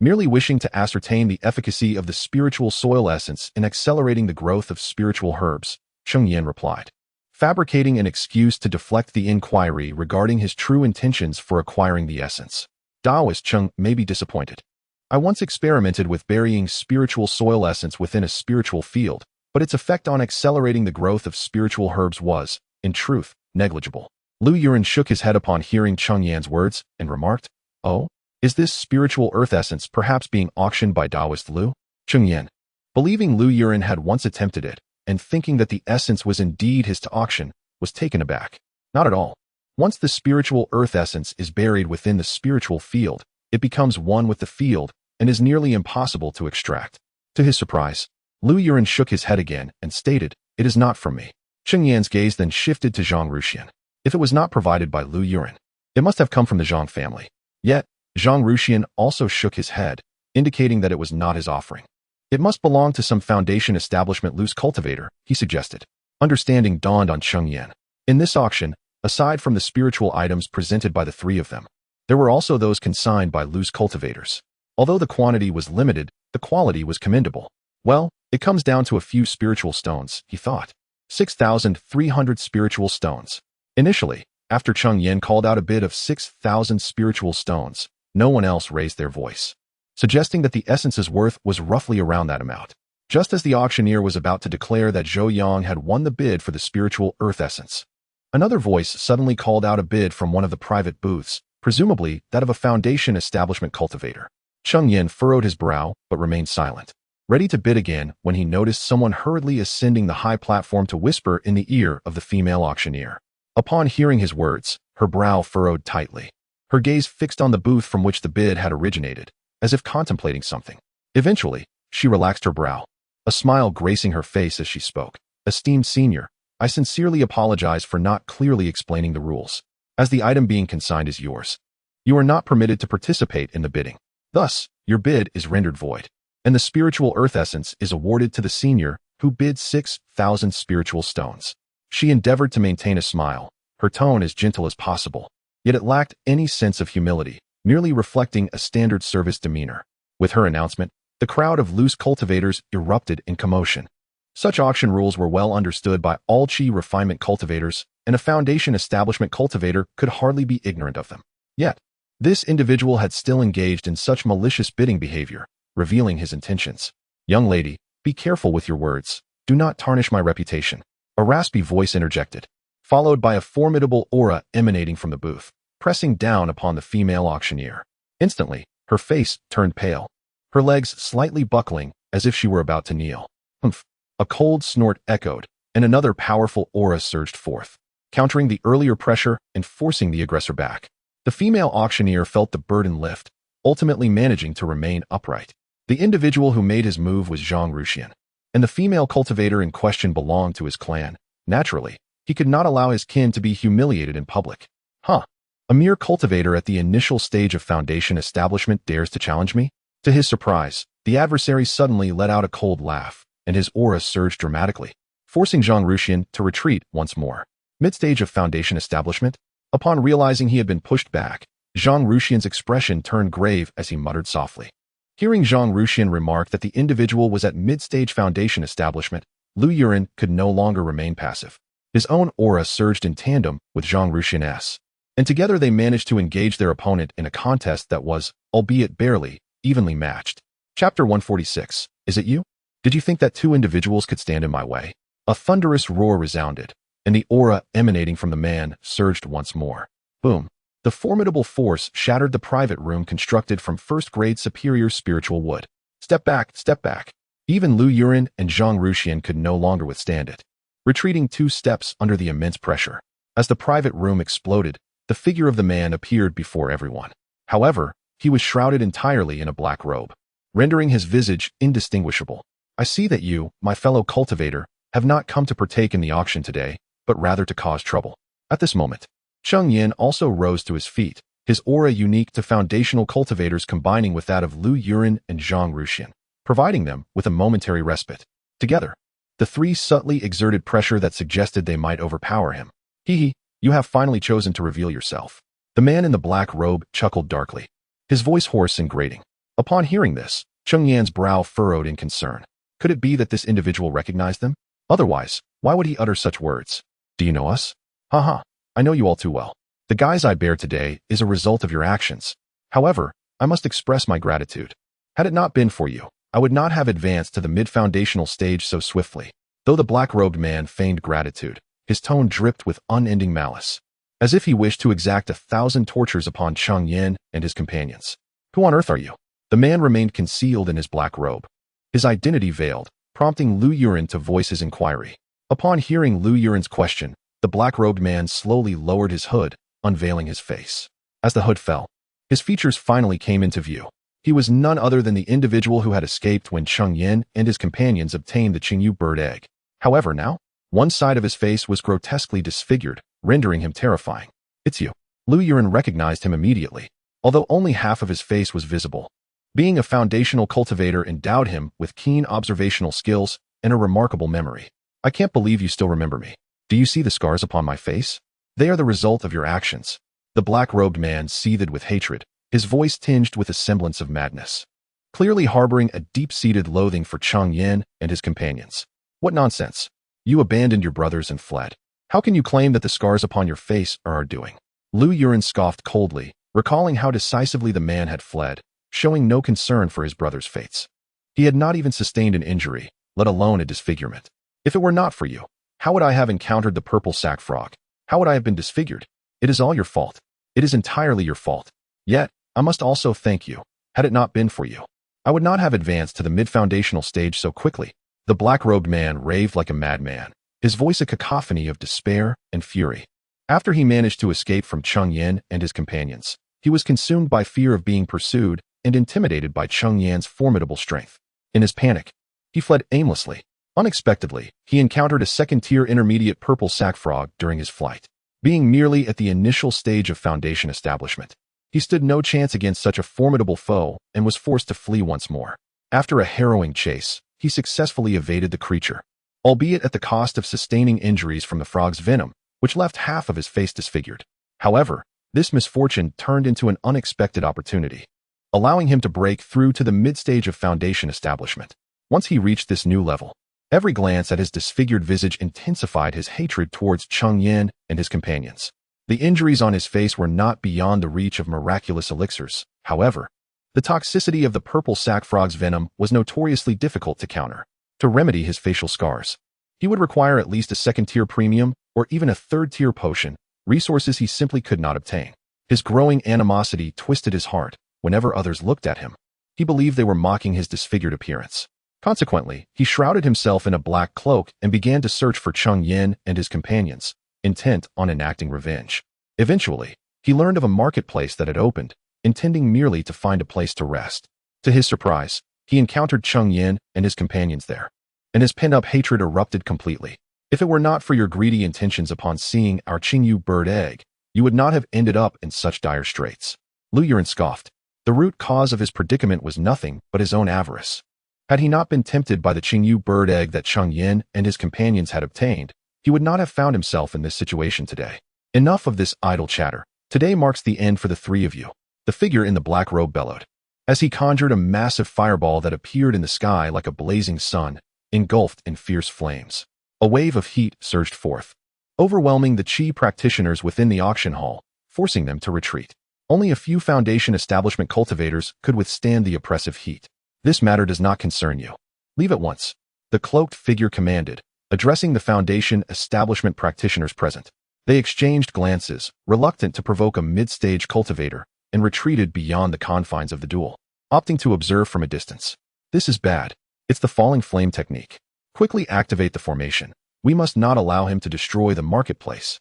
Merely wishing to ascertain the efficacy of the spiritual soil essence in accelerating the growth of spiritual herbs, Cheng Yan replied, fabricating an excuse to deflect the inquiry regarding his true intentions for acquiring the essence. Taoist Cheng may be disappointed. I once experimented with burying spiritual soil essence within a spiritual field, but its effect on accelerating the growth of spiritual herbs was, in truth, negligible. Lu Yuran shook his head upon hearing Cheng Yan's words and remarked, "Oh? Is this spiritual earth essence perhaps being auctioned by Taoist Lu?" Cheng Yan, believing Lu Yuran had once attempted it, and thinking that the essence was indeed his to auction, was taken aback. Not at all. Once the spiritual earth essence is buried within the spiritual field, it becomes one with the field and is nearly impossible to extract. To his surprise, Lu Yuran shook his head again and stated, "It is not from me." Cheng Yan's gaze then shifted to Zhang Ruxian. If it was not provided by Lu Yuran, it must have come from the Zhang family. Yet, Zhang Ruxian also shook his head, indicating that it was not his offering. It must belong to some foundation establishment loose cultivator, he suggested. Understanding dawned on Cheng Yan. In this auction, aside from the spiritual items presented by the three of them, there were also those consigned by loose cultivators. Although the quantity was limited, the quality was commendable. Well, it comes down to a few spiritual stones, he thought. 6,300 spiritual stones. Initially, after Cheng Yan called out a bid of 6,000 spiritual stones, no one else raised their voice, suggesting that the essence's worth was roughly around that amount. Just as the auctioneer was about to declare that Zhou Yang had won the bid for the spiritual earth essence, another voice suddenly called out a bid from one of the private booths, presumably that of a foundation establishment cultivator. Cheng Yan furrowed his brow but remained silent, ready to bid again when he noticed someone hurriedly ascending the high platform to whisper in the ear of the female auctioneer. Upon hearing his words, her brow furrowed tightly, her gaze fixed on the booth from which the bid had originated, as if contemplating something. Eventually, she relaxed her brow, a smile gracing her face as she spoke. "Esteemed senior, I sincerely apologize for not clearly explaining the rules. As the item being consigned is yours, you are not permitted to participate in the bidding. Thus, your bid is rendered void, and the spiritual earth essence is awarded to the senior who bid 6,000 spiritual stones." She endeavored to maintain a smile, her tone as gentle as possible, yet it lacked any sense of humility, merely reflecting a standard service demeanor. With her announcement, the crowd of loose cultivators erupted in commotion. Such auction rules were well understood by all Qi refinement cultivators, and a foundation establishment cultivator could hardly be ignorant of them. Yet, this individual had still engaged in such malicious bidding behavior, revealing his intentions. "Young lady, be careful with your words. Do not tarnish my reputation," a raspy voice interjected, followed by a formidable aura emanating from the booth, pressing down upon the female auctioneer. Instantly, her face turned pale, her legs slightly buckling as if she were about to kneel. "Humph!" A cold snort echoed, and another powerful aura surged forth, countering the earlier pressure and forcing the aggressor back. The female auctioneer felt the burden lift, ultimately managing to remain upright. The individual who made his move was Zhang Ruxian, and the female cultivator in question belonged to his clan. Naturally, he could not allow his kin to be humiliated in public. A mere cultivator at the initial stage of foundation establishment dares to challenge me? To his surprise, the adversary suddenly let out a cold laugh, and his aura surged dramatically, forcing Zhang Ruxian to retreat once more. Mid-stage of foundation establishment? Upon realizing he had been pushed back, Zhang Ruxian's expression turned grave as he muttered softly. Hearing Zhang Ruxian remark that the individual was at mid-stage foundation establishment, Lu Yuran could no longer remain passive. His own aura surged in tandem with Zhang Ruxian's, and together they managed to engage their opponent in a contest that was, albeit barely, evenly matched. Chapter 146. Is it you? Did you think that two individuals could stand in my way? A thunderous roar resounded, and the aura emanating from the man surged once more. Boom. The formidable force shattered the private room constructed from first-grade superior spiritual wood. Step back, step back. Even Lu Yuran and Zhang Ruxian could no longer withstand it, retreating 2 steps under the immense pressure. As the private room exploded, the figure of the man appeared before everyone. However, he was shrouded entirely in a black robe. rendering his visage indistinguishable. I see that you, my fellow cultivator, have not come to partake in the auction today, but rather to cause trouble. At this moment, Cheng Yan also rose to his feet, his aura unique to foundational cultivators combining with that of Lu Yuren and Zhang Ruxian, providing them with a momentary respite. Together, the three subtly exerted pressure that suggested they might overpower him. Hee, you have finally chosen to reveal yourself. The man in the black robe chuckled darkly, his voice hoarse and grating. Upon hearing this, Cheng Yan's brow furrowed in concern. Could it be that this individual recognized them? Otherwise, why would he utter such words? Do you know us? Haha, I know you all too well. The guise I bear today is a result of your actions. However, I must express my gratitude. Had it not been for you, I would not have advanced to the mid-foundational stage so swiftly. Though the black-robed man feigned gratitude, his tone dripped with unending malice, as if he wished to exact 1,000 tortures upon Cheng Yan and his companions. Who on earth are you? The man remained concealed in his black robe, his identity veiled, prompting Lu Yuren to voice his inquiry. Upon hearing Lu Yuren's question, the black-robed man slowly lowered his hood, unveiling his face. As the hood fell, his features finally came into view. He was none other than the individual who had escaped when Cheng Yan and his companions obtained the Qingyu bird egg. However, now, one side of his face was grotesquely disfigured, rendering him terrifying. It's you. Lu Yuren recognized him immediately, although only half of his face was visible. Being a foundational cultivator endowed him with keen observational skills and a remarkable memory. I can't believe you still remember me. Do you see the scars upon my face? They are the result of your actions. The black-robed man seethed with hatred, his voice tinged with a semblance of madness, clearly harboring a deep-seated loathing for Cheng Yan and his companions. What nonsense! You abandoned your brothers and fled. How can you claim that the scars upon your face are our doing? Lu Yuren scoffed coldly, recalling how decisively the man had fled, showing no concern for his brother's fates. He had not even sustained an injury, let alone a disfigurement. If it were not for you, how would I have encountered the purple sack frog? How would I have been disfigured? It is all your fault. It is entirely your fault. Yet, I must also thank you. Had it not been for you, I would not have advanced to the mid-foundational stage so quickly. The black-robed man raved like a madman, his voice a cacophony of despair and fury. After he managed to escape from Cheng Yan and his companions, he was consumed by fear of being pursued and intimidated by Cheng Yan's formidable strength. In his panic, he fled aimlessly. Unexpectedly, he encountered a second-tier intermediate purple sack frog during his flight. Being merely at the initial stage of foundation establishment, he stood no chance against such a formidable foe and was forced to flee once more. After a harrowing chase, he successfully evaded the creature, albeit at the cost of sustaining injuries from the frog's venom, which left half of his face disfigured. However, this misfortune turned into an unexpected opportunity, allowing him to break through to the mid-stage of foundation establishment. Once he reached this new level, every glance at his disfigured visage intensified his hatred towards Cheng Yan and his companions. The injuries on his face were not beyond the reach of miraculous elixirs. However, the toxicity of the purple sack frog's venom was notoriously difficult to counter. To remedy his facial scars, he would require at least a second-tier premium or even a third-tier potion, resources he simply could not obtain. His growing animosity twisted his heart whenever others looked at him. He believed they were mocking his disfigured appearance. Consequently, he shrouded himself in a black cloak and began to search for Cheng Yan and his companions, intent on enacting revenge. Eventually, he learned of a marketplace that had opened, intending merely to find a place to rest. To his surprise, he encountered Cheng Yan and his companions there, and his pent-up hatred erupted completely. If it were not for your greedy intentions upon seeing our Qingyu bird egg, you would not have ended up in such dire straits. Lu Yuren scoffed. The root cause of his predicament was nothing but his own avarice. Had he not been tempted by the Qingyu bird egg that Cheng Yan and his companions had obtained, he would not have found himself in this situation today. Enough of this idle chatter. Today marks the end for the three of you. The figure in the black robe bellowed, as he conjured a massive fireball that appeared in the sky like a blazing sun, engulfed in fierce flames. A wave of heat surged forth, overwhelming the Qi practitioners within the auction hall, forcing them to retreat. Only a few foundation establishment cultivators could withstand the oppressive heat. This matter does not concern you. Leave at once, the cloaked figure commanded, addressing the foundation establishment practitioners present. They exchanged glances, reluctant to provoke a mid-stage cultivator, and retreated beyond the confines of the duel, opting to observe from a distance. This is bad. It's the falling flame technique. Quickly activate the formation. We must not allow him to destroy the marketplace.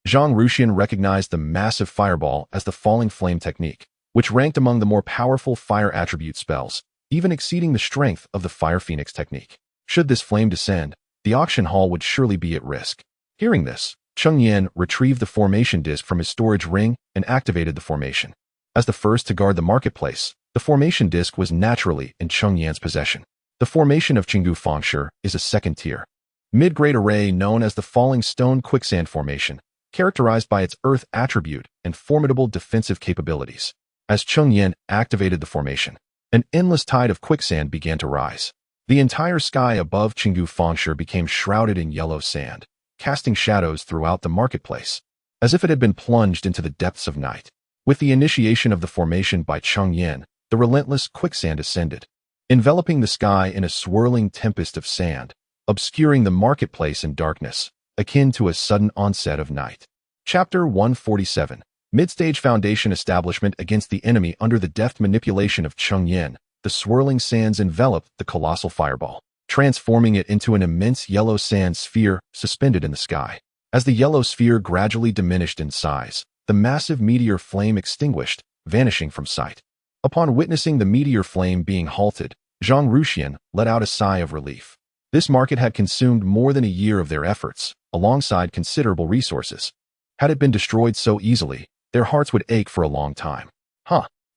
Zhang Ruxian recognized the massive fireball as the falling flame technique, which ranked among the more powerful fire attribute spells, even exceeding the strength of the fire phoenix technique. Should this flame descend, the auction hall would surely be at risk. Hearing this, Cheng Yan retrieved the formation disc from his storage ring and activated the formation. As the first to guard the marketplace, the formation disc was naturally in Cheng Yan's possession. The formation of Chenggu Fangshi is a second-tier, mid-grade array known as the Falling Stone Quicksand Formation, characterized by its earth attribute and formidable defensive capabilities. As Cheng Yan activated the formation, an endless tide of quicksand began to rise. The entire sky above Chenggu Fangshi became shrouded in yellow sand, casting shadows throughout the marketplace, as if it had been plunged into the depths of night. With the initiation of the formation by Cheng Yan, the relentless quicksand ascended, enveloping the sky in a swirling tempest of sand, obscuring the marketplace in darkness, akin to a sudden onset of night. Chapter 147. Mid-stage foundation establishment against the enemy. Under the deft manipulation of Cheng Yan, the swirling sands enveloped the colossal fireball, transforming it into an immense yellow sand sphere suspended in the sky. As the yellow sphere gradually diminished in size, the massive meteor flame extinguished, vanishing from sight. Upon witnessing the meteor flame being halted, Zhang Ruxian let out a sigh of relief. This market had consumed more than a year of their efforts, alongside considerable resources. Had it been destroyed so easily, their hearts would ache for a long time.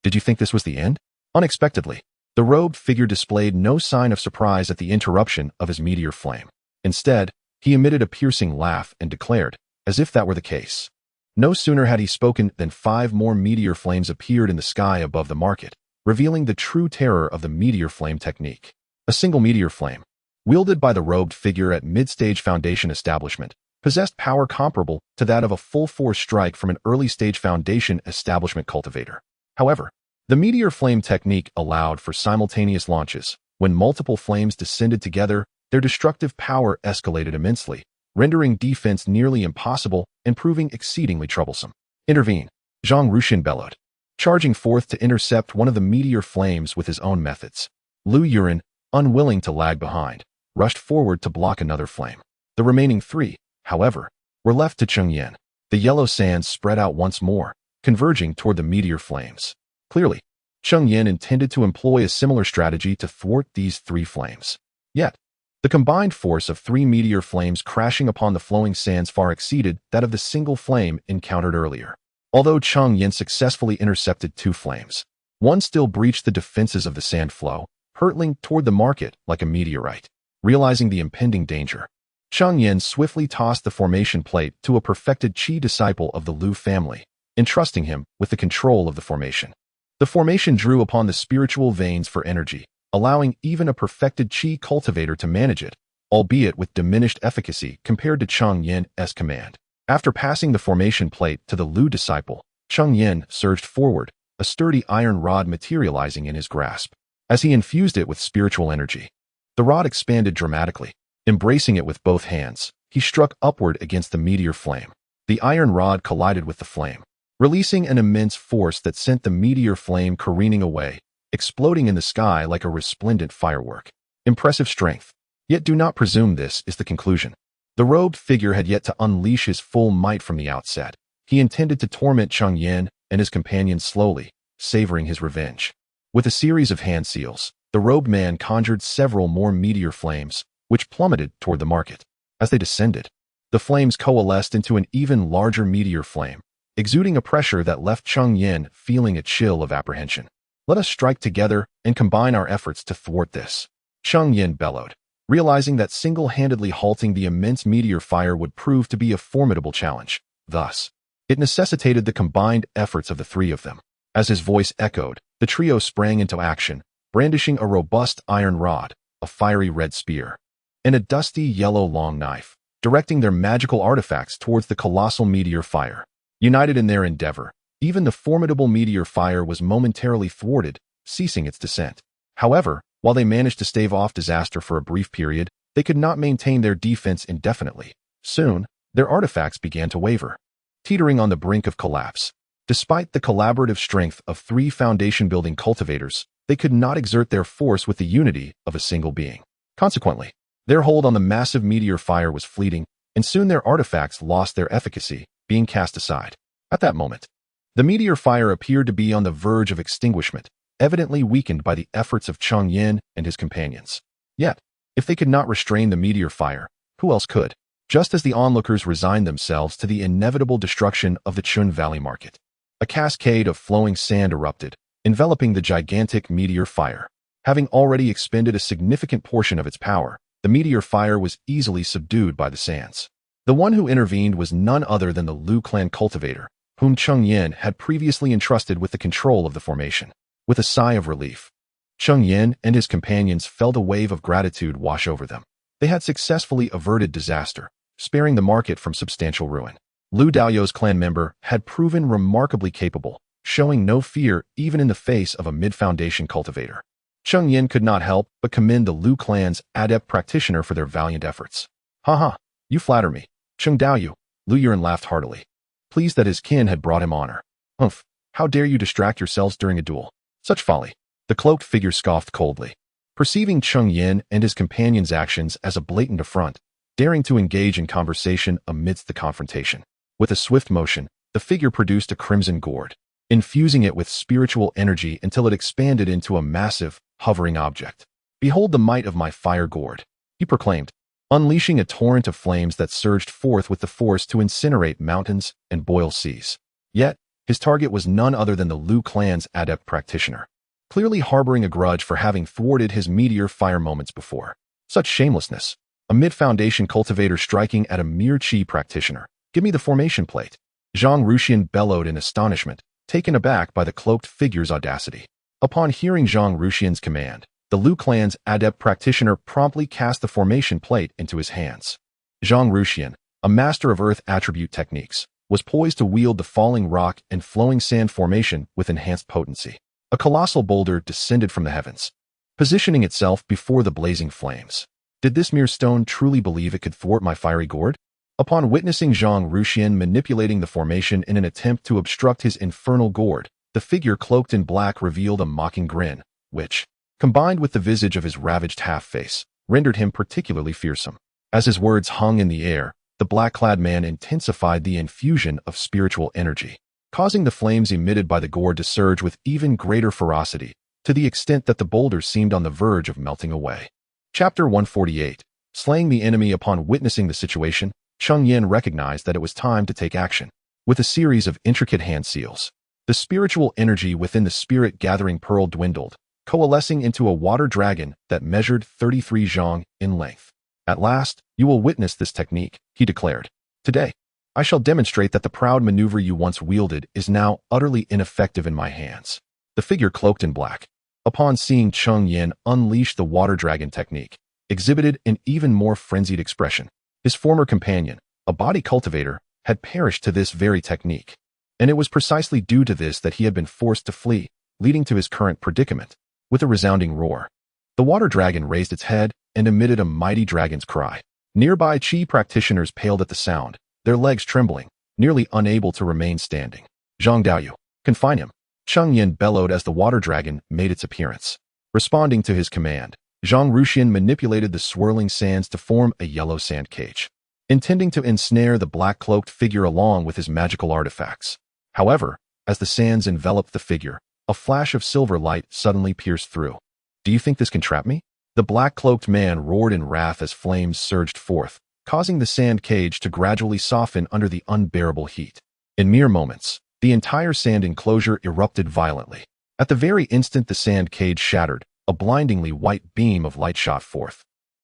Did you think this was the end? Unexpectedly, the robed figure displayed no sign of surprise at the interruption of his meteor flame. Instead, he emitted a piercing laugh and declared, as if that were the case. No sooner had he spoken than 5 more meteor flames appeared in the sky above the market, revealing the true terror of the meteor flame technique. A single meteor flame, wielded by the robed figure at mid-stage foundation establishment, possessed power comparable to that of a full-force strike from an early-stage foundation establishment cultivator. However, the meteor flame technique allowed for simultaneous launches. When multiple flames descended together, their destructive power escalated immensely, rendering defense nearly impossible and proving exceedingly troublesome. Intervene, Zhang Ruxian bellowed, charging forth to intercept one of the meteor flames with his own methods. Lu Yuren, unwilling to lag behind, rushed forward to block another flame. The remaining 3, however, were left to Cheng Yan. The yellow sands spread out once more, converging toward the meteor flames. Clearly, Cheng Yan intended to employ a similar strategy to thwart these 3 flames. Yet, the combined force of 3 meteor flames crashing upon the flowing sands far exceeded that of the single flame encountered earlier. Although Cheng Yan successfully intercepted 2 flames, one still breached the defenses of the sand flow, hurtling toward the market like a meteorite. Realizing the impending danger, Cheng Yan swiftly tossed the formation plate to a perfected Qi disciple of the Lu family, entrusting him with the control of the formation. The formation drew upon the spiritual veins for energy, allowing even a perfected Qi cultivator to manage it, albeit with diminished efficacy compared to Cheng Yan's command. After passing the formation plate to the Lu disciple, Cheng Yan surged forward, a sturdy iron rod materializing in his grasp. As he infused it with spiritual energy, the rod expanded dramatically. Embracing it with both hands, he struck upward against the meteor flame. The iron rod collided with the flame, releasing an immense force that sent the meteor flame careening away, exploding in the sky like a resplendent firework. Impressive strength. Yet do not presume this is the conclusion. The robed figure had yet to unleash his full might from the outset. He intended to torment Cheng Yan and his companions slowly, savoring his revenge. With a series of hand seals, the robed man conjured several more meteor flames, which plummeted toward the market. As they descended, the flames coalesced into an even larger meteor flame, exuding a pressure that left Cheng Yan feeling a chill of apprehension. Let us strike together and combine our efforts to thwart this, Cheng Yan bellowed, realizing that single-handedly halting the immense meteor fire would prove to be a formidable challenge. Thus, it necessitated the combined efforts of the 3 of them. As his voice echoed, the trio sprang into action, brandishing a robust iron rod, a fiery red spear, and a dusty yellow long knife, directing their magical artifacts towards the colossal meteor fire. United in their endeavor, even the formidable meteor fire was momentarily thwarted, ceasing its descent. However, while they managed to stave off disaster for a brief period, they could not maintain their defense indefinitely. Soon, their artifacts began to waver, teetering on the brink of collapse. Despite the collaborative strength of 3 foundation-building cultivators, they could not exert their force with the unity of a single being. Consequently, their hold on the massive meteor fire was fleeting, and soon their artifacts lost their efficacy, being cast aside. At that moment, the meteor fire appeared to be on the verge of extinguishment, evidently weakened by the efforts of Cheng Yan and his companions. Yet, if they could not restrain the meteor fire, who else could? Just as the onlookers resigned themselves to the inevitable destruction of the Chun Valley market, a cascade of flowing sand erupted, enveloping the gigantic meteor fire. Having already expended a significant portion of its power, the meteor fire was easily subdued by the sands. The one who intervened was none other than the Lu clan cultivator, whom Cheng Yan had previously entrusted with the control of the formation. With a sigh of relief, Cheng Yan and his companions felt a wave of gratitude wash over them. They had successfully averted disaster, sparing the market from substantial ruin. Lu Daoyou's clan member had proven remarkably capable, showing no fear even in the face of a mid-foundation cultivator. Cheng Yan could not help but commend the Lu clan's adept practitioner for their valiant efforts. "Ha, you flatter me, Cheng Daoyou," Lu Yuren laughed heartily, pleased that his kin had brought him honor. "Humph, how dare you distract yourselves during a duel? Such folly." The cloaked figure scoffed coldly. Perceiving Cheng Yan and his companions' actions as a blatant affront, daring to engage in conversation amidst the confrontation. With a swift motion, the figure produced a crimson gourd, infusing it with spiritual energy until it expanded into a massive, hovering object. "Behold the might of my fire gourd," he proclaimed, unleashing a torrent of flames that surged forth with the force to incinerate mountains and boil seas. Yet, his target was none other than the Lu clan's adept practitioner, clearly harboring a grudge for having thwarted his meteor fire moments before. Such shamelessness. A mid-foundation cultivator striking at a mere chi practitioner. "Give me the formation plate." Zhang Ruxian bellowed in astonishment, taken aback by the cloaked figure's audacity. Upon hearing Zhang Ruxian's command, the Lu clan's adept practitioner promptly cast the formation plate into his hands. Zhang Ruxian, a master of earth attribute techniques, was poised to wield the falling rock and flowing sand formation with enhanced potency. A colossal boulder descended from the heavens, positioning itself before the blazing flames. Did this mere stone truly believe it could thwart my fiery gourd? Upon witnessing Zhang Ruxian manipulating the formation in an attempt to obstruct his infernal gourd, the figure cloaked in black revealed a mocking grin, which, combined with the visage of his ravaged half-face, rendered him particularly fearsome. As his words hung in the air, the black-clad man intensified the infusion of spiritual energy, causing the flames emitted by the gourd to surge with even greater ferocity, to the extent that the boulder seemed on the verge of melting away. Chapter 148. Slaying the enemy. Upon witnessing the situation, Cheng Yan recognized that it was time to take action. With a series of intricate hand seals, the spiritual energy within the spirit-gathering pearl dwindled, coalescing into a water dragon that measured 33 zhang in length. "At last, you will witness this technique," he declared. "Today, I shall demonstrate that the proud maneuver you once wielded is now utterly ineffective in my hands." The figure cloaked in black, upon seeing Cheng Yan unleash the water dragon technique, exhibited an even more frenzied expression. His former companion, a body cultivator, had perished to this very technique, and it was precisely due to this that he had been forced to flee, leading to his current predicament. With a resounding roar, the water dragon raised its head and emitted a mighty dragon's cry. Nearby chi practitioners paled at the sound, their legs trembling, nearly unable to remain standing. "Zhang Daoyou, confine him," Cheng Yan bellowed as the water dragon made its appearance. Responding to his command, Zhang Ruxian manipulated the swirling sands to form a yellow sand cage, intending to ensnare the black-cloaked figure along with his magical artifacts. However, as the sands enveloped the figure, a flash of silver light suddenly pierced through. "Do you think this can trap me?" The black-cloaked man roared in wrath as flames surged forth, causing the sand cage to gradually soften under the unbearable heat. In mere moments, the entire sand enclosure erupted violently. At the very instant the sand cage shattered, a blindingly white beam of light shot forth,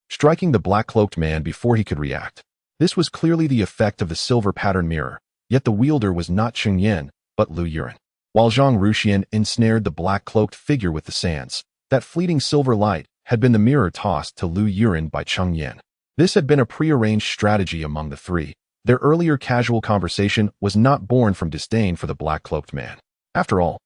striking the black-cloaked man before he could react. This was clearly the effect of the silver pattern mirror, yet the wielder was not Cheng Yan, but Lu Yuren. While Zhang Ruxian ensnared the black-cloaked figure with the sands, that fleeting silver light had been the mirror tossed to Lu Yuren by Cheng Yan. This had been a prearranged strategy among the three. Their earlier casual conversation was not born from disdain for the black-cloaked man. After all,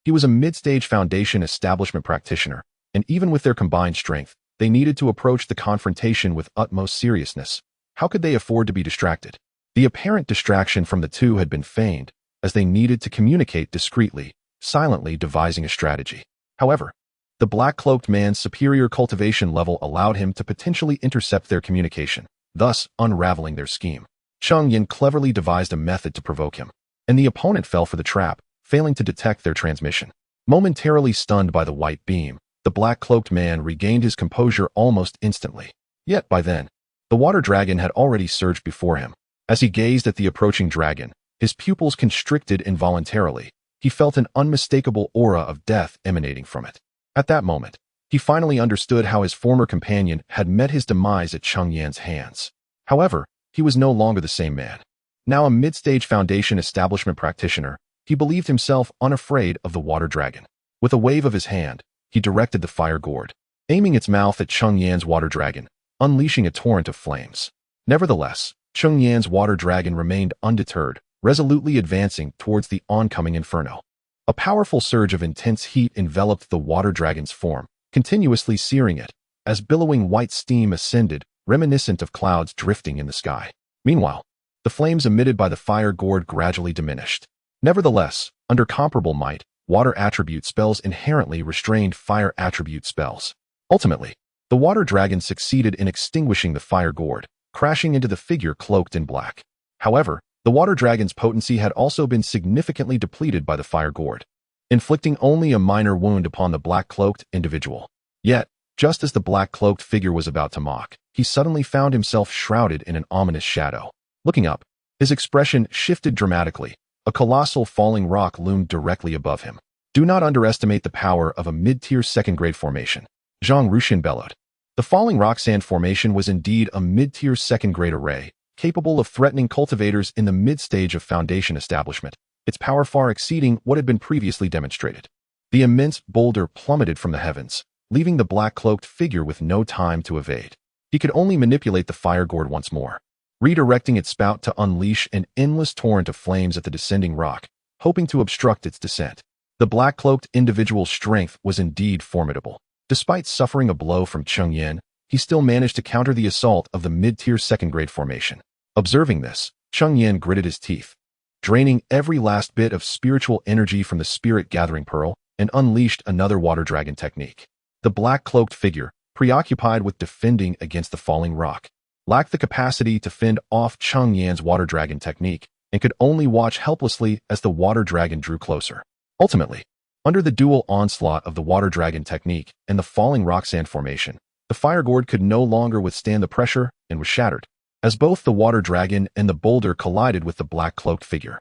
he was a mid-stage foundation establishment practitioner, and even with their combined strength, they needed to approach the confrontation with utmost seriousness. How could they afford to be distracted? The apparent distraction from the two had been feigned, as they needed to communicate discreetly, silently devising a strategy. However, the black-cloaked man's superior cultivation level allowed him to potentially intercept their communication, thus unraveling their scheme. Cheng Yan cleverly devised a method to provoke him, and the opponent fell for the trap, failing to detect their transmission. Momentarily stunned by the white beam, the black-cloaked man regained his composure almost instantly. Yet by then, the water dragon had already surged before him. As he gazed at the approaching dragon, his pupils constricted involuntarily. He felt an unmistakable aura of death emanating from it. At that moment, he finally understood how his former companion had met his demise at Cheng Yan's hands. However, he was no longer the same man. Now a mid-stage Foundation establishment practitioner, he believed himself unafraid of the water dragon. With a wave of his hand, he directed the fire gourd, aiming its mouth at Cheng Yan's water dragon, unleashing a torrent of flames. Nevertheless, Cheng Yan's water dragon remained undeterred, resolutely advancing towards the oncoming inferno. A powerful surge of intense heat enveloped the water dragon's form, continuously searing it, as billowing white steam ascended, reminiscent of clouds drifting in the sky. Meanwhile, the flames emitted by the fire gourd gradually diminished. Nevertheless, under comparable might, water attribute spells inherently restrained fire attribute spells. Ultimately, the water dragon succeeded in extinguishing the fire gourd, crashing into the figure cloaked in black. However, the water dragon's potency had also been significantly depleted by the fire gourd, inflicting only a minor wound upon the black-cloaked individual. Yet, just as the black-cloaked figure was about to mock, he suddenly found himself shrouded in an ominous shadow. Looking up, his expression shifted dramatically. A colossal falling rock loomed directly above him. Do not underestimate the power of a mid-tier second-grade formation, Zhang Ruxian bellowed. The falling rock sand formation was indeed a mid-tier second-grade array, capable of threatening cultivators in the mid-stage of Foundation establishment, its power far exceeding what had been previously demonstrated. The immense boulder plummeted from the heavens, leaving the black-cloaked figure with no time to evade. He could only manipulate the fire gourd once more, redirecting its spout to unleash an endless torrent of flames at the descending rock, hoping to obstruct its descent. The black-cloaked individual's strength was indeed formidable. Despite suffering a blow from Cheng Yan, he still managed to counter the assault of the mid-tier second-grade formation. Observing this, Cheng Yan gritted his teeth, draining every last bit of spiritual energy from the spirit-gathering pearl, and unleashed another water dragon technique. The black-cloaked figure, preoccupied with defending against the falling rock, lacked the capacity to fend off Cheng Yan's water dragon technique, and could only watch helplessly as the water dragon drew closer. Ultimately, under the dual onslaught of the water dragon technique and the falling rock sand formation, the fire gourd could no longer withstand the pressure and was shattered, as both the water dragon and the boulder collided with the black-cloaked figure.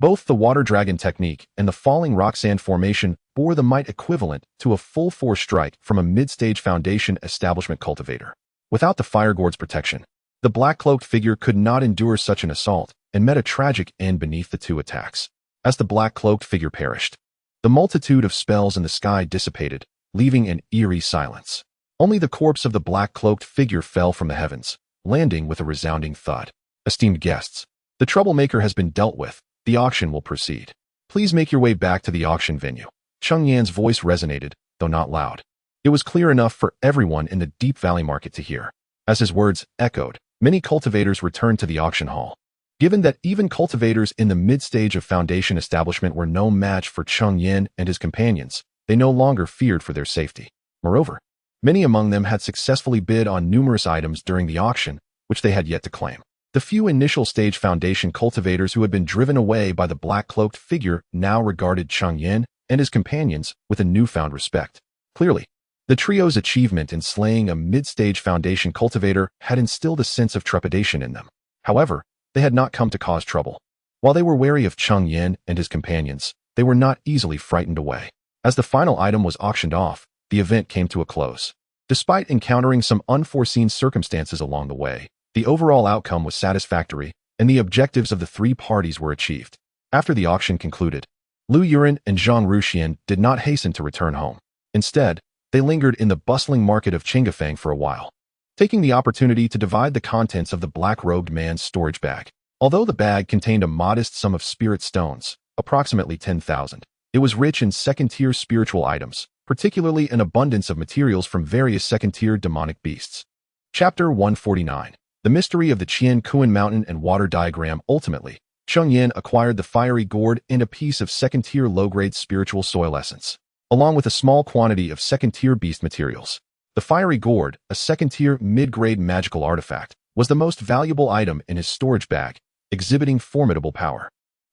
Both the water dragon technique and the falling rock sand formation bore the might equivalent to a full-force strike from a mid-stage Foundation establishment cultivator. Without the fire gourd's protection, the black-cloaked figure could not endure such an assault and met a tragic end beneath the two attacks. As the black-cloaked figure perished, the multitude of spells in the sky dissipated, leaving an eerie silence. Only the corpse of the black-cloaked figure fell from the heavens, landing with a resounding thud. Esteemed guests, the troublemaker has been dealt with. The auction will proceed. Please make your way back to the auction venue. Cheng Yan's voice resonated, though not loud. It was clear enough for everyone in the Deep Valley Market to hear. As his words echoed, many cultivators returned to the auction hall. Given that even cultivators in the mid-stage of Foundation establishment were no match for Cheng Yan and his companions, they no longer feared for their safety. Moreover, many among them had successfully bid on numerous items during the auction, which they had yet to claim. The few initial-stage Foundation cultivators who had been driven away by the black-cloaked figure now regarded Cheng Yan and his companions with a newfound respect. Clearly, the trio's achievement in slaying a mid-stage Foundation cultivator had instilled a sense of trepidation in them. However, they had not come to cause trouble. While they were wary of Cheng Yan and his companions, they were not easily frightened away. As the final item was auctioned off, the event came to a close. Despite encountering some unforeseen circumstances along the way, the overall outcome was satisfactory, and the objectives of the three parties were achieved. After the auction concluded, Lu Yuran and Zhang Ruxian did not hasten to return home. Instead, they lingered in the bustling market of Chengafang for a while, taking the opportunity to divide the contents of the black-robed man's storage bag. Although the bag contained a modest sum of spirit stones, approximately 10,000, it was rich in second-tier spiritual items, particularly an abundance of materials from various second-tier demonic beasts. Chapter 149. The Mystery of the Qian Kuan Mountain and Water Diagram. Ultimately, Cheng Yan acquired the fiery gourd and a piece of second-tier low-grade spiritual soil essence, along with a small quantity of second-tier beast materials. The fiery gourd, a second-tier mid-grade magical artifact, was the most valuable item in his storage bag, exhibiting formidable power.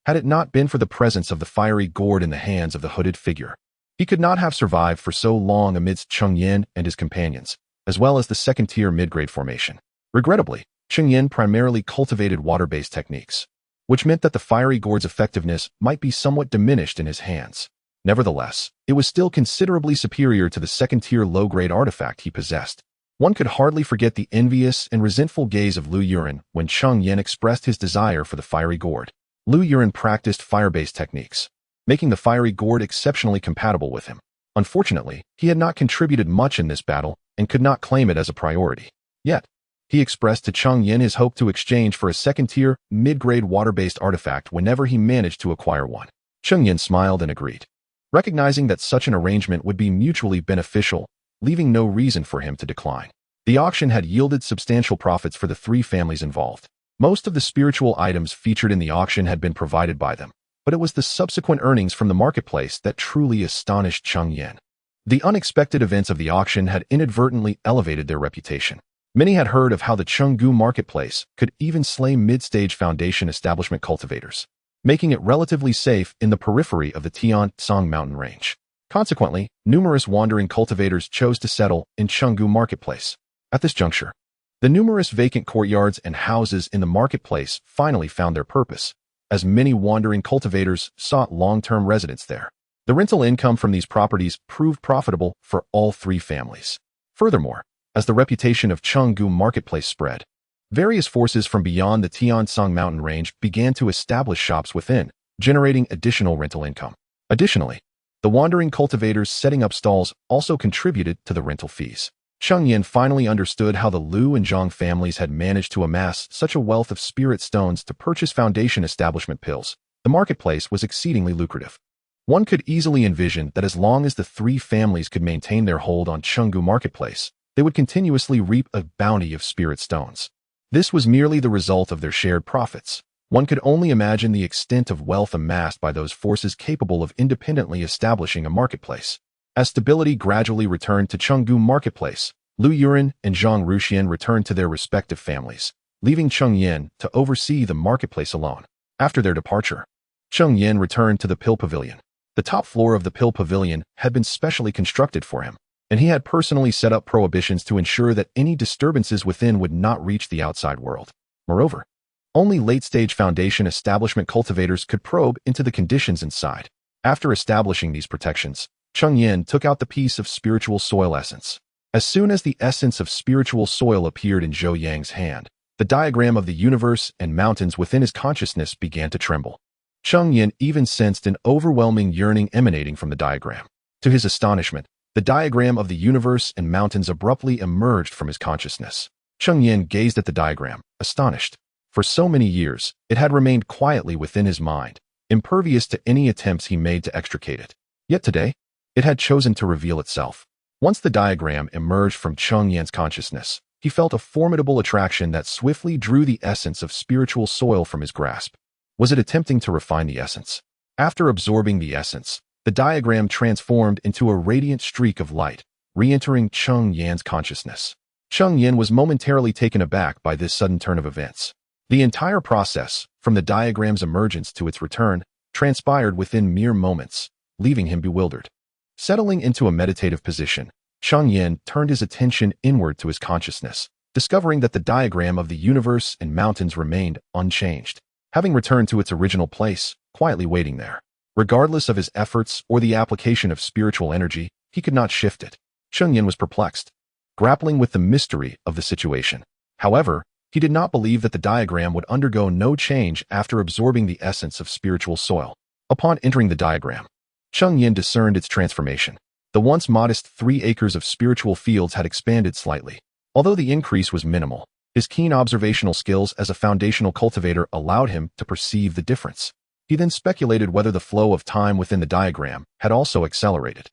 Had it not been for the presence of the fiery gourd in the hands of the hooded figure, He could not have survived for so long amidst Cheng Yan and his companions, as well as the second-tier mid-grade formation. Regrettably, Cheng Yan primarily cultivated water-based techniques, which meant that the fiery gourd's effectiveness might be somewhat diminished in his hands. Nevertheless, it was still considerably superior to the second-tier low-grade artifact he possessed. One could hardly forget the envious and resentful gaze of Lu Yuren when Cheng Yan expressed his desire for the fiery gourd. Lu Yuren practiced fire-based techniques, making the fiery gourd exceptionally compatible with him. Unfortunately, he had not contributed much in this battle and could not claim it as a priority. Yet, he expressed to Cheng Yan his hope to exchange for a second-tier, mid-grade water-based artifact whenever he managed to acquire one. Cheng Yan smiled and agreed, recognizing that such an arrangement would be mutually beneficial, leaving no reason for him to decline. The auction had yielded substantial profits for the three families involved. Most of the spiritual items featured in the auction had been provided by them, but it was the subsequent earnings from the marketplace that truly astonished Cheng Yan. The unexpected events of the auction had inadvertently elevated their reputation. Many had heard of how the Chengdu marketplace could even slay mid-stage foundation establishment cultivators, making it relatively safe in the periphery of the Tiansong mountain range. Consequently, numerous wandering cultivators chose to settle in Chengdu marketplace. At this juncture, the numerous vacant courtyards and houses in the marketplace finally found their purpose, as many wandering cultivators sought long-term residence there. The rental income from these properties proved profitable for all three families. Furthermore, as the reputation of Chengdu marketplace spread, various forces from beyond the Tiansong mountain range began to establish shops within, generating additional rental income. Additionally, the wandering cultivators setting up stalls also contributed to the rental fees. Cheng Yan finally understood how the Liu and Zhang families had managed to amass such a wealth of spirit stones to purchase foundation establishment pills. The marketplace was exceedingly lucrative. One could easily envision that as long as the three families could maintain their hold on Chengdu marketplace, they would continuously reap a bounty of spirit stones. This was merely the result of their shared profits. One could only imagine the extent of wealth amassed by those forces capable of independently establishing a marketplace. As stability gradually returned to Chengdu marketplace, Lu Yuren and Zhang Ruxian returned to their respective families, leaving Cheng Yan to oversee the marketplace alone. After their departure, Cheng Yan returned to the Pill Pavilion. The top floor of the Pill Pavilion had been specially constructed for him, and he had personally set up prohibitions to ensure that any disturbances within would not reach the outside world. Moreover, only late-stage foundation establishment cultivators could probe into the conditions inside. After establishing these protections, Cheng Yan took out the piece of spiritual soil essence. As soon as the essence of spiritual soil appeared in Zhou Yang's hand, the diagram of the universe and mountains within his consciousness began to tremble. Cheng Yan even sensed an overwhelming yearning emanating from the diagram. To his astonishment, the diagram of the universe and mountains abruptly emerged from his consciousness. Cheng Yan gazed at the diagram, astonished. For so many years, it had remained quietly within his mind, impervious to any attempts he made to extricate it. Yet today, it had chosen to reveal itself. Once the diagram emerged from Cheng Yan's consciousness, he felt a formidable attraction that swiftly drew the essence of spiritual soil from his grasp. Was it attempting to refine the essence? After absorbing the essence, the diagram transformed into a radiant streak of light, re-entering Cheng Yan's consciousness. Cheng Yan was momentarily taken aback by this sudden turn of events. The entire process, from the diagram's emergence to its return, transpired within mere moments, leaving him bewildered. Settling into a meditative position, Cheng Yan turned his attention inward to his consciousness, discovering that the diagram of the universe and mountains remained unchanged, having returned to its original place, quietly waiting there. Regardless of his efforts or the application of spiritual energy, he could not shift it. Cheng Yan was perplexed, grappling with the mystery of the situation. However, he did not believe that the diagram would undergo no change after absorbing the essence of spiritual soil. Upon entering the diagram, Cheng Yan discerned its transformation. The once modest 3 acres of spiritual fields had expanded slightly. Although the increase was minimal, his keen observational skills as a foundational cultivator allowed him to perceive the difference. He then speculated whether the flow of time within the diagram had also accelerated.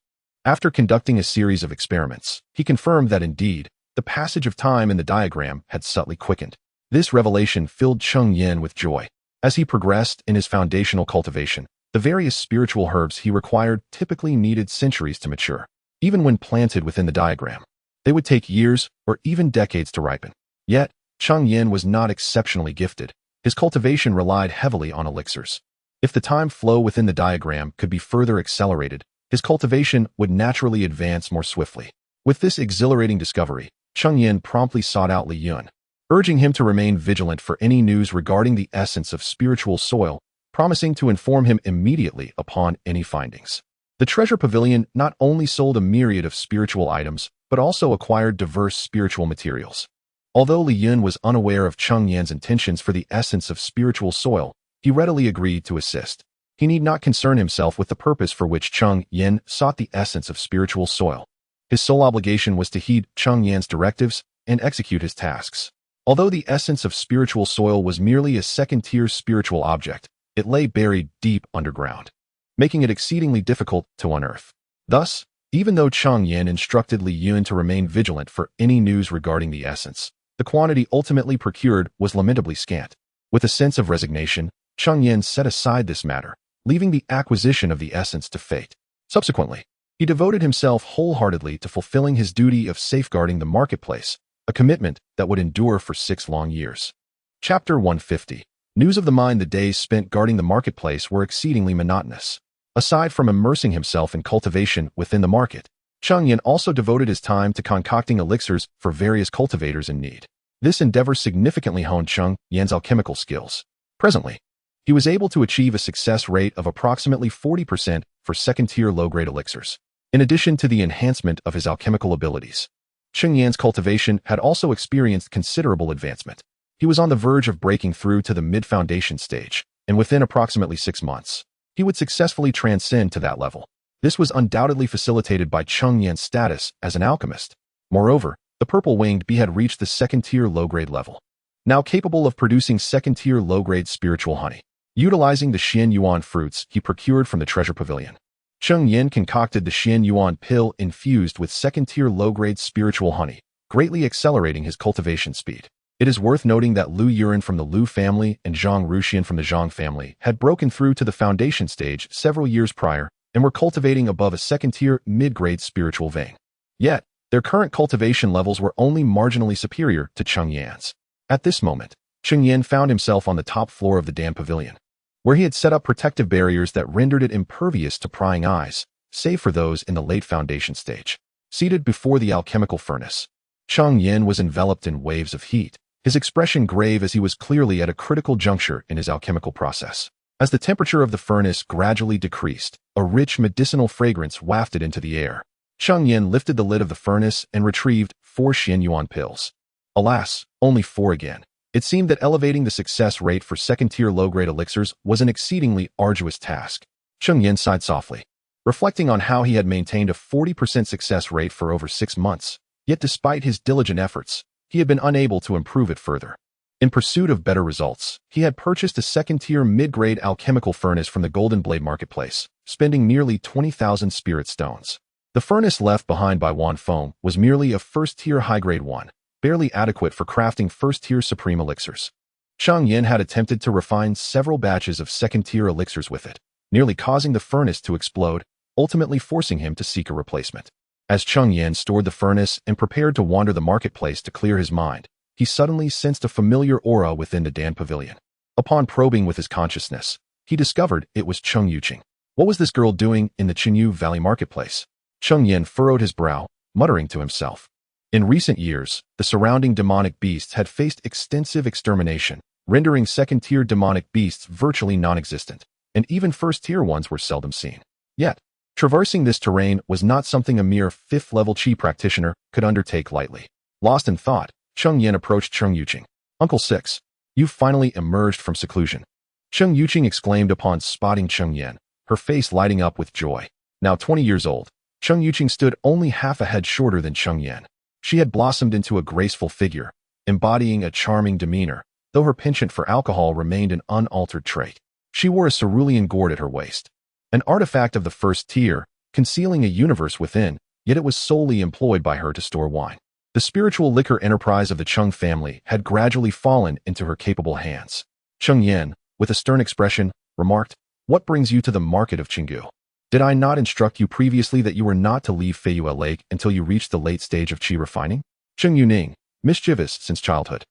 After conducting a series of experiments, he confirmed that indeed, the passage of time in the diagram had subtly quickened. This revelation filled Cheng Yan with joy. As he progressed in his foundational cultivation, the various spiritual herbs he required typically needed centuries to mature. Even when planted within the diagram, they would take years or even decades to ripen. Yet, Cheng Yan was not exceptionally gifted. His cultivation relied heavily on elixirs. If the time flow within the diagram could be further accelerated, his cultivation would naturally advance more swiftly. With this exhilarating discovery, Cheng Yan promptly sought out Li Yun, urging him to remain vigilant for any news regarding the essence of spiritual soil, promising to inform him immediately upon any findings. The treasure pavilion not only sold a myriad of spiritual items, but also acquired diverse spiritual materials. Although Li Yun was unaware of Cheng Yan's intentions for the essence of spiritual soil, he readily agreed to assist. He need not concern himself with the purpose for which Cheng Yan sought the essence of spiritual soil. His sole obligation was to heed Cheng Yan's directives and execute his tasks. Although the essence of spiritual soil was merely a second-tier spiritual object, it lay buried deep underground, making it exceedingly difficult to unearth. Thus, even though Cheng Yan instructed Li Yun to remain vigilant for any news regarding the essence, the quantity ultimately procured was lamentably scant. With a sense of resignation, Cheng Yan set aside this matter, leaving the acquisition of the essence to fate. Subsequently, he devoted himself wholeheartedly to fulfilling his duty of safeguarding the marketplace, a commitment that would endure for 6 long years. Chapter 150. News of the mind. The days spent guarding the marketplace were exceedingly monotonous. Aside from immersing himself in cultivation within the market, Cheng Yan also devoted his time to concocting elixirs for various cultivators in need. This endeavor significantly honed Cheng Yan's alchemical skills. Presently, he was able to achieve a success rate of approximately 40% for second-tier low-grade elixirs. In addition to the enhancement of his alchemical abilities, Cheng Yan's cultivation had also experienced considerable advancement. He was on the verge of breaking through to the mid-foundation stage, and within approximately 6 months, he would successfully transcend to that level. This was undoubtedly facilitated by Cheng Yan's status as an alchemist. Moreover, the purple-winged bee had reached the second-tier low-grade level, now capable of producing second-tier low-grade spiritual honey. Utilizing the xianxia fruits he procured from the treasure pavilion, Cheng Yan concocted the xianxia pill infused with second-tier low-grade spiritual honey, greatly accelerating his cultivation speed. It is worth noting that Lu Yuren from the Lu family and Zhang Ruxian from the Zhang family had broken through to the foundation stage several years prior and were cultivating above a second-tier mid-grade spiritual vein. Yet, their current cultivation levels were only marginally superior to Cheng Yan's. At this moment, Cheng Yan found himself on the top floor of the dam pavilion, where he had set up protective barriers that rendered it impervious to prying eyes, save for those in the late foundation stage. Seated before the alchemical furnace, Cheng Yan was enveloped in waves of heat, his expression grave as he was clearly at a critical juncture in his alchemical process. As the temperature of the furnace gradually decreased, a rich medicinal fragrance wafted into the air. Cheng Yan lifted the lid of the furnace and retrieved 4 xianxia pills. Alas, only 4 again. It seemed that elevating the success rate for second-tier low-grade elixirs was an exceedingly arduous task. Cheng Yan sighed softly, reflecting on how he had maintained a 40% success rate for over 6 months. Yet despite his diligent efforts, he had been unable to improve it further. In pursuit of better results, he had purchased a second-tier mid-grade alchemical furnace from the Golden Blade marketplace, spending nearly 20,000 spirit stones. The furnace left behind by Wan Feng was merely a first-tier high-grade one, barely adequate for crafting first-tier supreme elixirs. Cheng Yan had attempted to refine several batches of second-tier elixirs with it, nearly causing the furnace to explode, ultimately forcing him to seek a replacement. As Cheng Yan stored the furnace and prepared to wander the marketplace to clear his mind, he suddenly sensed a familiar aura within the Dan Pavilion. Upon probing with his consciousness, he discovered it was Cheng Yuqing. What was this girl doing in the Qingyu Valley marketplace? Cheng Yan furrowed his brow, muttering to himself. In recent years, the surrounding demonic beasts had faced extensive extermination, rendering second-tier demonic beasts virtually non-existent, and even first-tier ones were seldom seen. Yet, traversing this terrain was not something a mere 5th-level Qi practitioner could undertake lightly. Lost in thought, Cheng Yan approached Cheng Yuqing. Uncle Six, you've finally emerged from seclusion. Cheng Yuqing exclaimed upon spotting Cheng Yan, her face lighting up with joy. Now 20 years old, Cheng Yuqing stood only half a head shorter than Cheng Yan. She had blossomed into a graceful figure, embodying a charming demeanor, though her penchant for alcohol remained an unaltered trait. She wore a cerulean gourd at her waist, an artifact of the first tier, concealing a universe within, yet it was solely employed by her to store wine. The spiritual liquor enterprise of the Cheng family had gradually fallen into her capable hands. Cheng Yan, with a stern expression, remarked, "What brings you to the market of Qinggu? Did I not instruct you previously that you were not to leave Feiyue Lake until you reached the late stage of Qi refining?" Cheng Yuning, mischievous since childhood,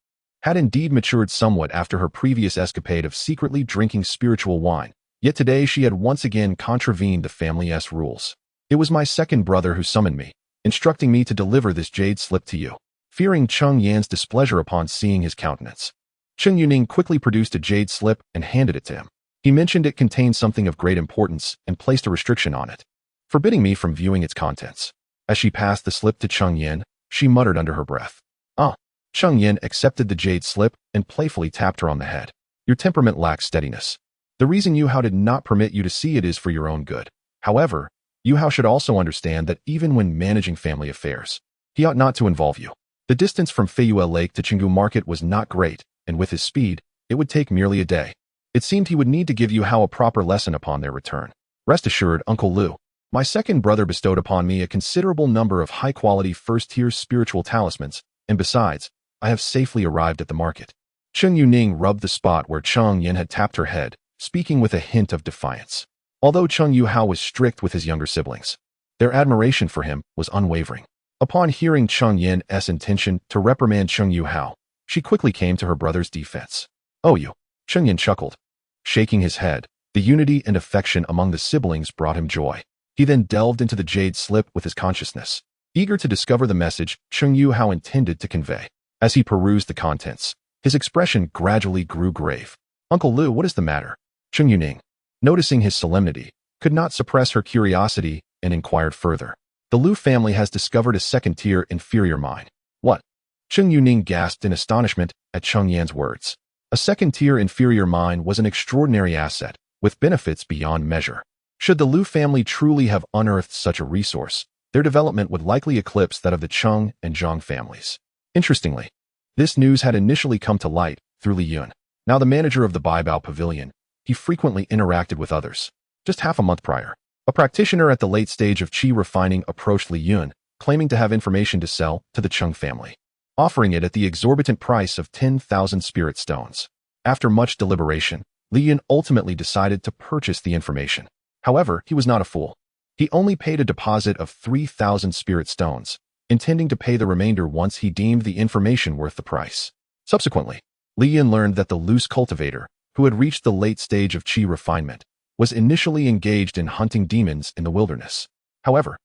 had indeed matured somewhat after her previous escapade of secretly drinking spiritual wine, yet today she had once again contravened the family's rules. It was my second brother who summoned me, instructing me to deliver this jade slip to you. Fearing Cheng Yan's displeasure upon seeing his countenance, Cheng Yuning quickly produced a jade slip and handed it to him. He mentioned it contained something of great importance and placed a restriction on it, forbidding me from viewing its contents. As she passed the slip to Cheng Yan, she muttered under her breath, "Ah." Cheng Yan accepted the jade slip and playfully tapped her on the head. "Your temperament lacks steadiness. The reason Yu Hao did not permit you to see it is for your own good. However, Yu Hao should also understand that even when managing family affairs, he ought not to involve you." The distance from Feiyue Lake to Chengdu Market was not great, and with his speed, it would take merely a day. It seemed he would need to give Yu Hao a proper lesson upon their return. "Rest assured, Uncle Lu, my second brother bestowed upon me a considerable number of high-quality first-tier spiritual talismans, and besides, I have safely arrived at the market." Cheng Yuning rubbed the spot where Cheng Yan had tapped her head, speaking with a hint of defiance. Although Cheng Yu Hao was strict with his younger siblings, their admiration for him was unwavering. Upon hearing Cheng Yan's intention to reprimand Cheng Yu Hao, she quickly came to her brother's defense. "Oh, you." Cheng Yan chuckled. Shaking his head, the unity and affection among the siblings brought him joy. He then delved into the jade slip with his consciousness, eager to discover the message Cheng Yu Hao intended to convey. As he perused the contents, his expression gradually grew grave. "Uncle Lu, what is the matter?" Cheng Yuning, noticing his solemnity, could not suppress her curiosity and inquired further. "The Lu family has discovered a second-tier inferior mine." "What?" Cheng Yuning gasped in astonishment at Cheng Yan's words. A second-tier inferior mine was an extraordinary asset, with benefits beyond measure. Should the Lu family truly have unearthed such a resource, their development would likely eclipse that of the Cheng and Zhang families. Interestingly, this news had initially come to light through Li Yun. Now the manager of the Baibao Pavilion, he frequently interacted with others. Just half a month prior, a practitioner at the late stage of qi refining approached Li Yun, claiming to have information to sell to the Cheng family, offering it at the exorbitant price of 10,000 spirit stones. After much deliberation, Li Yun ultimately decided to purchase the information. However, he was not a fool. He only paid a deposit of 3,000 spirit stones, intending to pay the remainder once he deemed the information worth the price. Subsequently, Li Yun learned that the loose cultivator, who had reached the late stage of qi refinement, was initially engaged in hunting demons in the wilderness. However,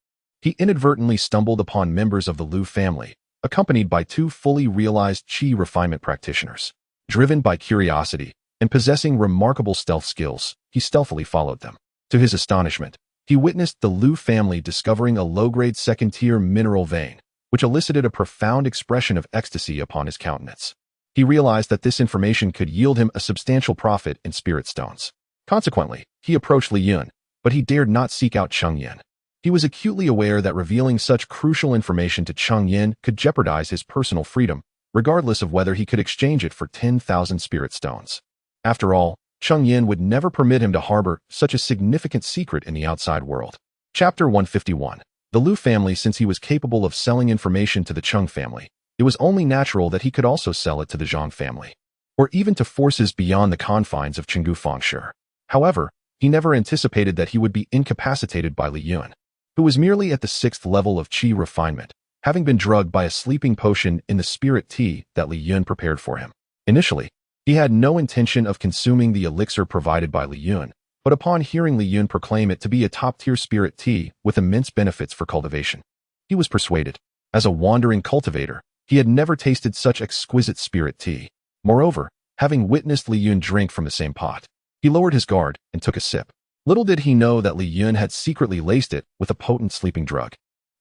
he inadvertently stumbled upon members of the Lu family, accompanied by two fully realized qi refinement practitioners. Driven by curiosity and possessing remarkable stealth skills, he stealthily followed them. To his astonishment, he witnessed the Lu family discovering a low-grade second-tier mineral vein, which elicited a profound expression of ecstasy upon his countenance. He realized that this information could yield him a substantial profit in spirit stones. Consequently, he approached Li Yun, but he dared not seek out Cheng Yan. He was acutely aware that revealing such crucial information to Cheng Yan could jeopardize his personal freedom, regardless of whether he could exchange it for 10,000 spirit stones. After all, Cheng Yan would never permit him to harbor such a significant secret in the outside world. Chapter 151. The Lu family. Since he was capable of selling information to the Cheng family, it was only natural that he could also sell it to the Zhang family, or even to forces beyond the confines of Chengdu Fangshi. However, he never anticipated that he would be incapacitated by Li Yun, who was merely at the 6th level of qi refinement, having been drugged by a sleeping potion in the spirit tea that Li Yun prepared for him. Initially, he had no intention of consuming the elixir provided by Li Yun, but upon hearing Li Yun proclaim it to be a top-tier spirit tea with immense benefits for cultivation, he was persuaded. As a wandering cultivator, he had never tasted such exquisite spirit tea. Moreover, having witnessed Li Yun drink from the same pot, he lowered his guard and took a sip. Little did he know that Li Yun had secretly laced it with a potent sleeping drug.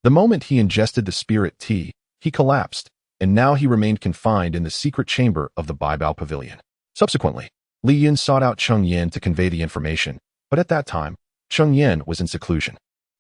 The moment he ingested the spirit tea, he collapsed, and now he remained confined in the secret chamber of the Baibao Pavilion. Subsequently, Li Yun sought out Cheng Yan to convey the information, but at that time, Cheng Yan was in seclusion.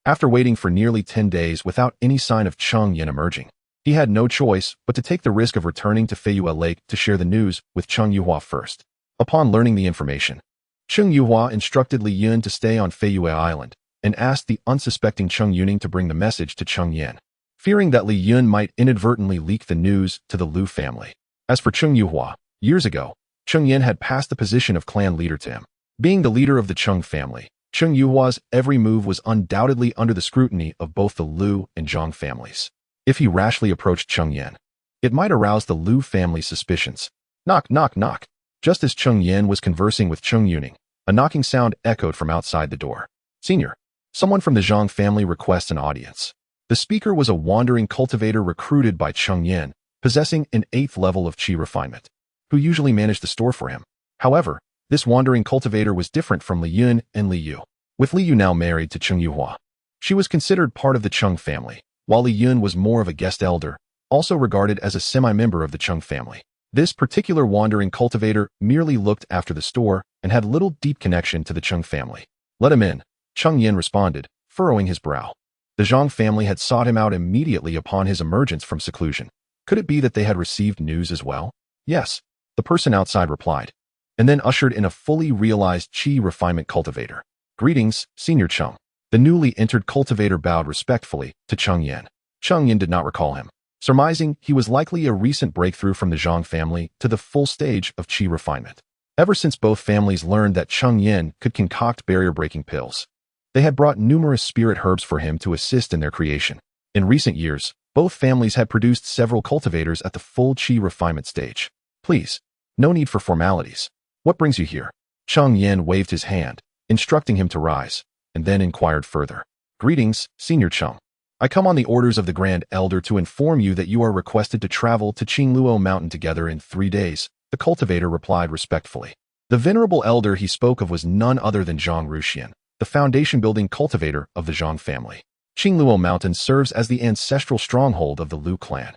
After waiting for nearly 10 days without any sign of Cheng Yan emerging, he had no choice but to take the risk of returning to Feiyue Lake to share the news with Cheng Yuhua first. Upon learning the information, Cheng Yuhua instructed Li Yun to stay on Feiyue Island and asked the unsuspecting Cheng Yuning to bring the message to Cheng Yan, fearing that Li Yun might inadvertently leak the news to the Lu family. As for Cheng Yuhua, years ago, Cheng Yan had passed the position of clan leader to him. Being the leader of the Cheng family, Cheng Yuhua's every move was undoubtedly under the scrutiny of both the Lu and Zhang families. If he rashly approached Cheng Yan, it might arouse the Lu family's suspicions. Knock, knock, knock. Just as Cheng Yan was conversing with Cheng Yuning, a knocking sound echoed from outside the door. "Senior." Someone from the Zhang family requests an audience. The speaker was a wandering cultivator recruited by Cheng Yan, possessing an 8th level of qi refinement, who usually managed the store for him. However, this wandering cultivator was different from Li Yun and Li Yu. With Li Yu now married to Cheng Yuhua, she was considered part of the Cheng family, while Li Yun was more of a guest elder, also regarded as a semi-member of the Cheng family. This particular wandering cultivator merely looked after the store and had little deep connection to the Cheng family. Let him in, Cheng Yan responded, furrowing his brow. The Zhang family had sought him out immediately upon his emergence from seclusion. Could it be that they had received news as well? Yes, the person outside replied, and then ushered in a fully realized qi refinement cultivator. Greetings, Senior Cheng. The newly entered cultivator bowed respectfully to Cheng Yan. Cheng Yan did not recall him, surmising he was likely a recent breakthrough from the Zhang family to the full stage of qi refinement. Ever since both families learned that Cheng Yan could concoct barrier-breaking pills, they had brought numerous spirit herbs for him to assist in their creation. In recent years, both families had produced several cultivators at the full qi refinement stage. Please, no need for formalities. What brings you here? Cheng Yan waved his hand, instructing him to rise, and then inquired further. Greetings, Senior Cheng. I come on the orders of the Grand Elder to inform you that you are requested to travel to Qingluo Mountain together in 3 days, the cultivator replied respectfully. The venerable elder he spoke of was none other than Zhang Ruxian, the foundation-building cultivator of the Zhang family. Qingluo Mountain serves as the ancestral stronghold of the Lu clan.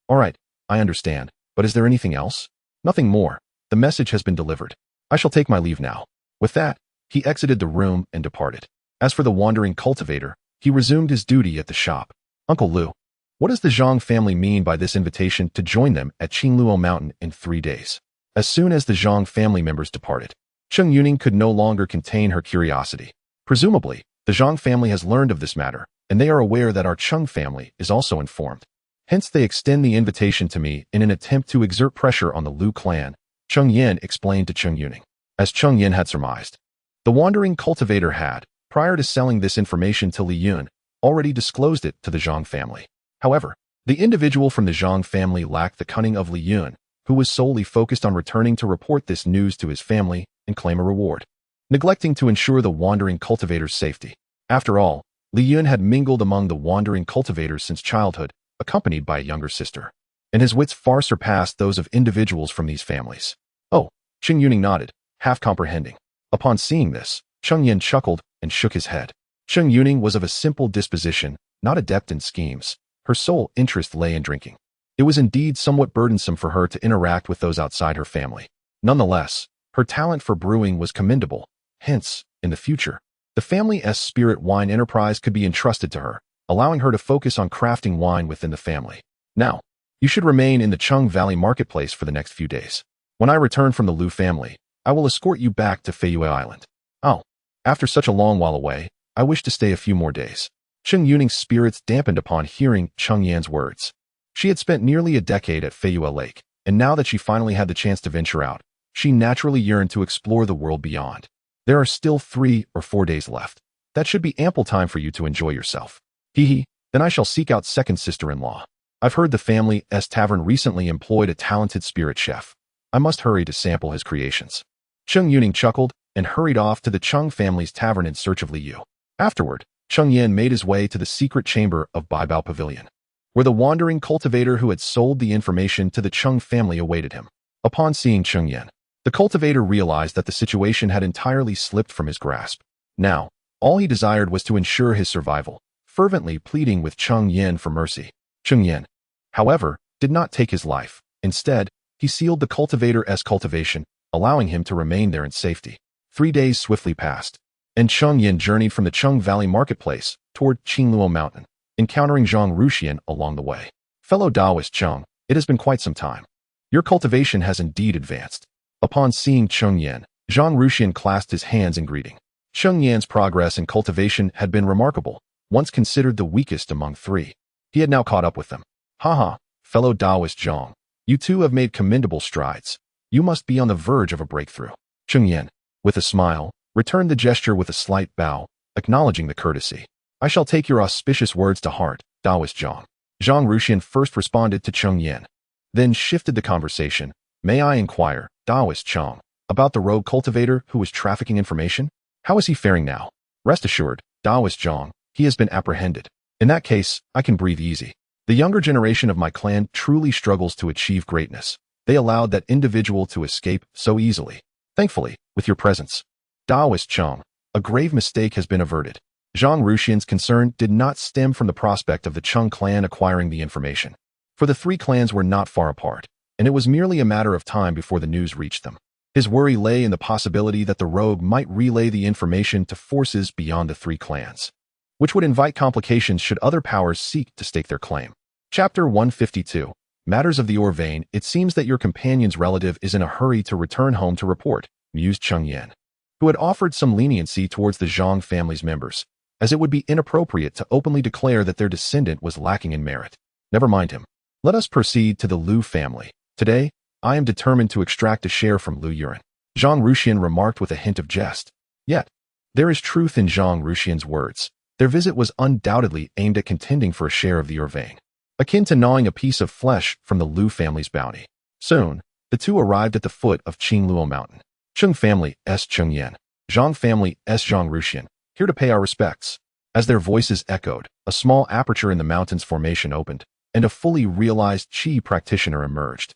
All right, I understand, but is there anything else? Nothing more. The message has been delivered. I shall take my leave now. With that, he exited the room and departed. As for the wandering cultivator, he resumed his duty at the shop. Uncle Lu, what does the Zhang family mean by this invitation to join them at Qingluo Mountain in 3 days? As soon as the Zhang family members departed, Cheng Yuning could no longer contain her curiosity. Presumably, the Zhang family has learned of this matter, and they are aware that our Cheng family is also informed. Hence they extend the invitation to me in an attempt to exert pressure on the Lu clan, Cheng Yan explained to Cheng Yuning. As Cheng Yan had surmised, the wandering cultivator had, prior to selling this information to Li Yun, already disclosed it to the Zhang family. However, the individual from the Zhang family lacked the cunning of Li Yun, who was solely focused on returning to report this news to his family and claim a reward, neglecting to ensure the wandering cultivator's safety. After all, Li Yun had mingled among the wandering cultivators since childhood, accompanied by a younger sister, and his wits far surpassed those of individuals from these families. Oh, Cheng Yuning nodded, half comprehending. Upon seeing this, Cheng Yan chuckled and shook his head. Cheng Yuning was of a simple disposition, not adept in schemes. Her sole interest lay in drinking. It was indeed somewhat burdensome for her to interact with those outside her family. Nonetheless, her talent for brewing was commendable. Hence, in the future, the family's spirit wine enterprise could be entrusted to her, allowing her to focus on crafting wine within the family. Now, you should remain in the Chung Valley marketplace for the next few days. When I return from the Lu family, I will escort you back to Feiyue Island. Oh, after such a long while away, I wish to stay a few more days. Cheng Yuning's spirits dampened upon hearing Cheng Yan's words. She had spent nearly a decade at Feiyue Lake, and now that she finally had the chance to venture out, she naturally yearned to explore the world beyond. There are still 3 or 4 days left. That should be ample time for you to enjoy yourself. Hee, then I shall seek out second sister-in-law. I've heard the family's tavern recently employed a talented spirit chef. I must hurry to sample his creations. Cheng Yuning chuckled and hurried off to the Cheng family's tavern in search of Li Yu. Afterward, Cheng Yan made his way to the secret chamber of Baibao Pavilion, where the wandering cultivator who had sold the information to the Cheng family awaited him. Upon seeing Cheng Yan, the cultivator realized that the situation had entirely slipped from his grasp. Now, all he desired was to ensure his survival, fervently pleading with Cheng Yan for mercy. Cheng Yan, however, did not take his life. Instead, he sealed the cultivator's cultivation, allowing him to remain there in safety. 3 days swiftly passed, and Cheng Yan journeyed from the Chung Valley marketplace toward Qingluo Mountain, encountering Zhang Ruxian along the way. Fellow Taoist Cheng, it has been quite some time. Your cultivation has indeed advanced. Upon seeing Cheng Yan, Zhang Ruxian clasped his hands in greeting. Cheng Yan's progress in cultivation had been remarkable, once considered the weakest among 3. He had now caught up with them. Haha, fellow Taoist Zhang, you too have made commendable strides. You must be on the verge of a breakthrough. Cheng Yan, with a smile, returned the gesture with a slight bow, acknowledging the courtesy. I shall take your auspicious words to heart, Taoist Zhang. Zhang Ruxian first responded to Cheng Yan, then shifted the conversation. May I inquire, Taoist Cheng, about the rogue cultivator who was trafficking information? How is he faring now? Rest assured, Daoist Zhang, he has been apprehended. In that case, I can breathe easy. The younger generation of my clan truly struggles to achieve greatness. They allowed that individual to escape so easily. Thankfully, with your presence, Daoist Zhang, a grave mistake has been averted. Zhang Ruxian's concern did not stem from the prospect of the Cheng clan acquiring the information. For the three clans were not far apart, and it was merely a matter of time before the news reached them. His worry lay in the possibility that the rogue might relay the information to forces beyond the three clans, which would invite complications should other powers seek to stake their claim. Chapter 152. Matters of the ore vein. It seems that your companion's relative is in a hurry to return home to report, mused Cheng Yan, who had offered some leniency towards the Zhang family's members, as it would be inappropriate to openly declare that their descendant was lacking in merit. Never mind him. Let us proceed to the Lu family. Today, I am determined to extract a share from Lu Yuan, Zhang Ruxian remarked with a hint of jest. Yet, there is truth in Zhang Ruxian's words. Their visit was undoubtedly aimed at contending for a share of the ore vein, akin to gnawing a piece of flesh from the Lu family's bounty. Soon, the two arrived at the foot of Qingluo Mountain. Cheng family, S. Cheng Yan. Zhang family, S. Zhang Ruxian, here to pay our respects. As their voices echoed, a small aperture in the mountain's formation opened, and a fully realized Qi practitioner emerged.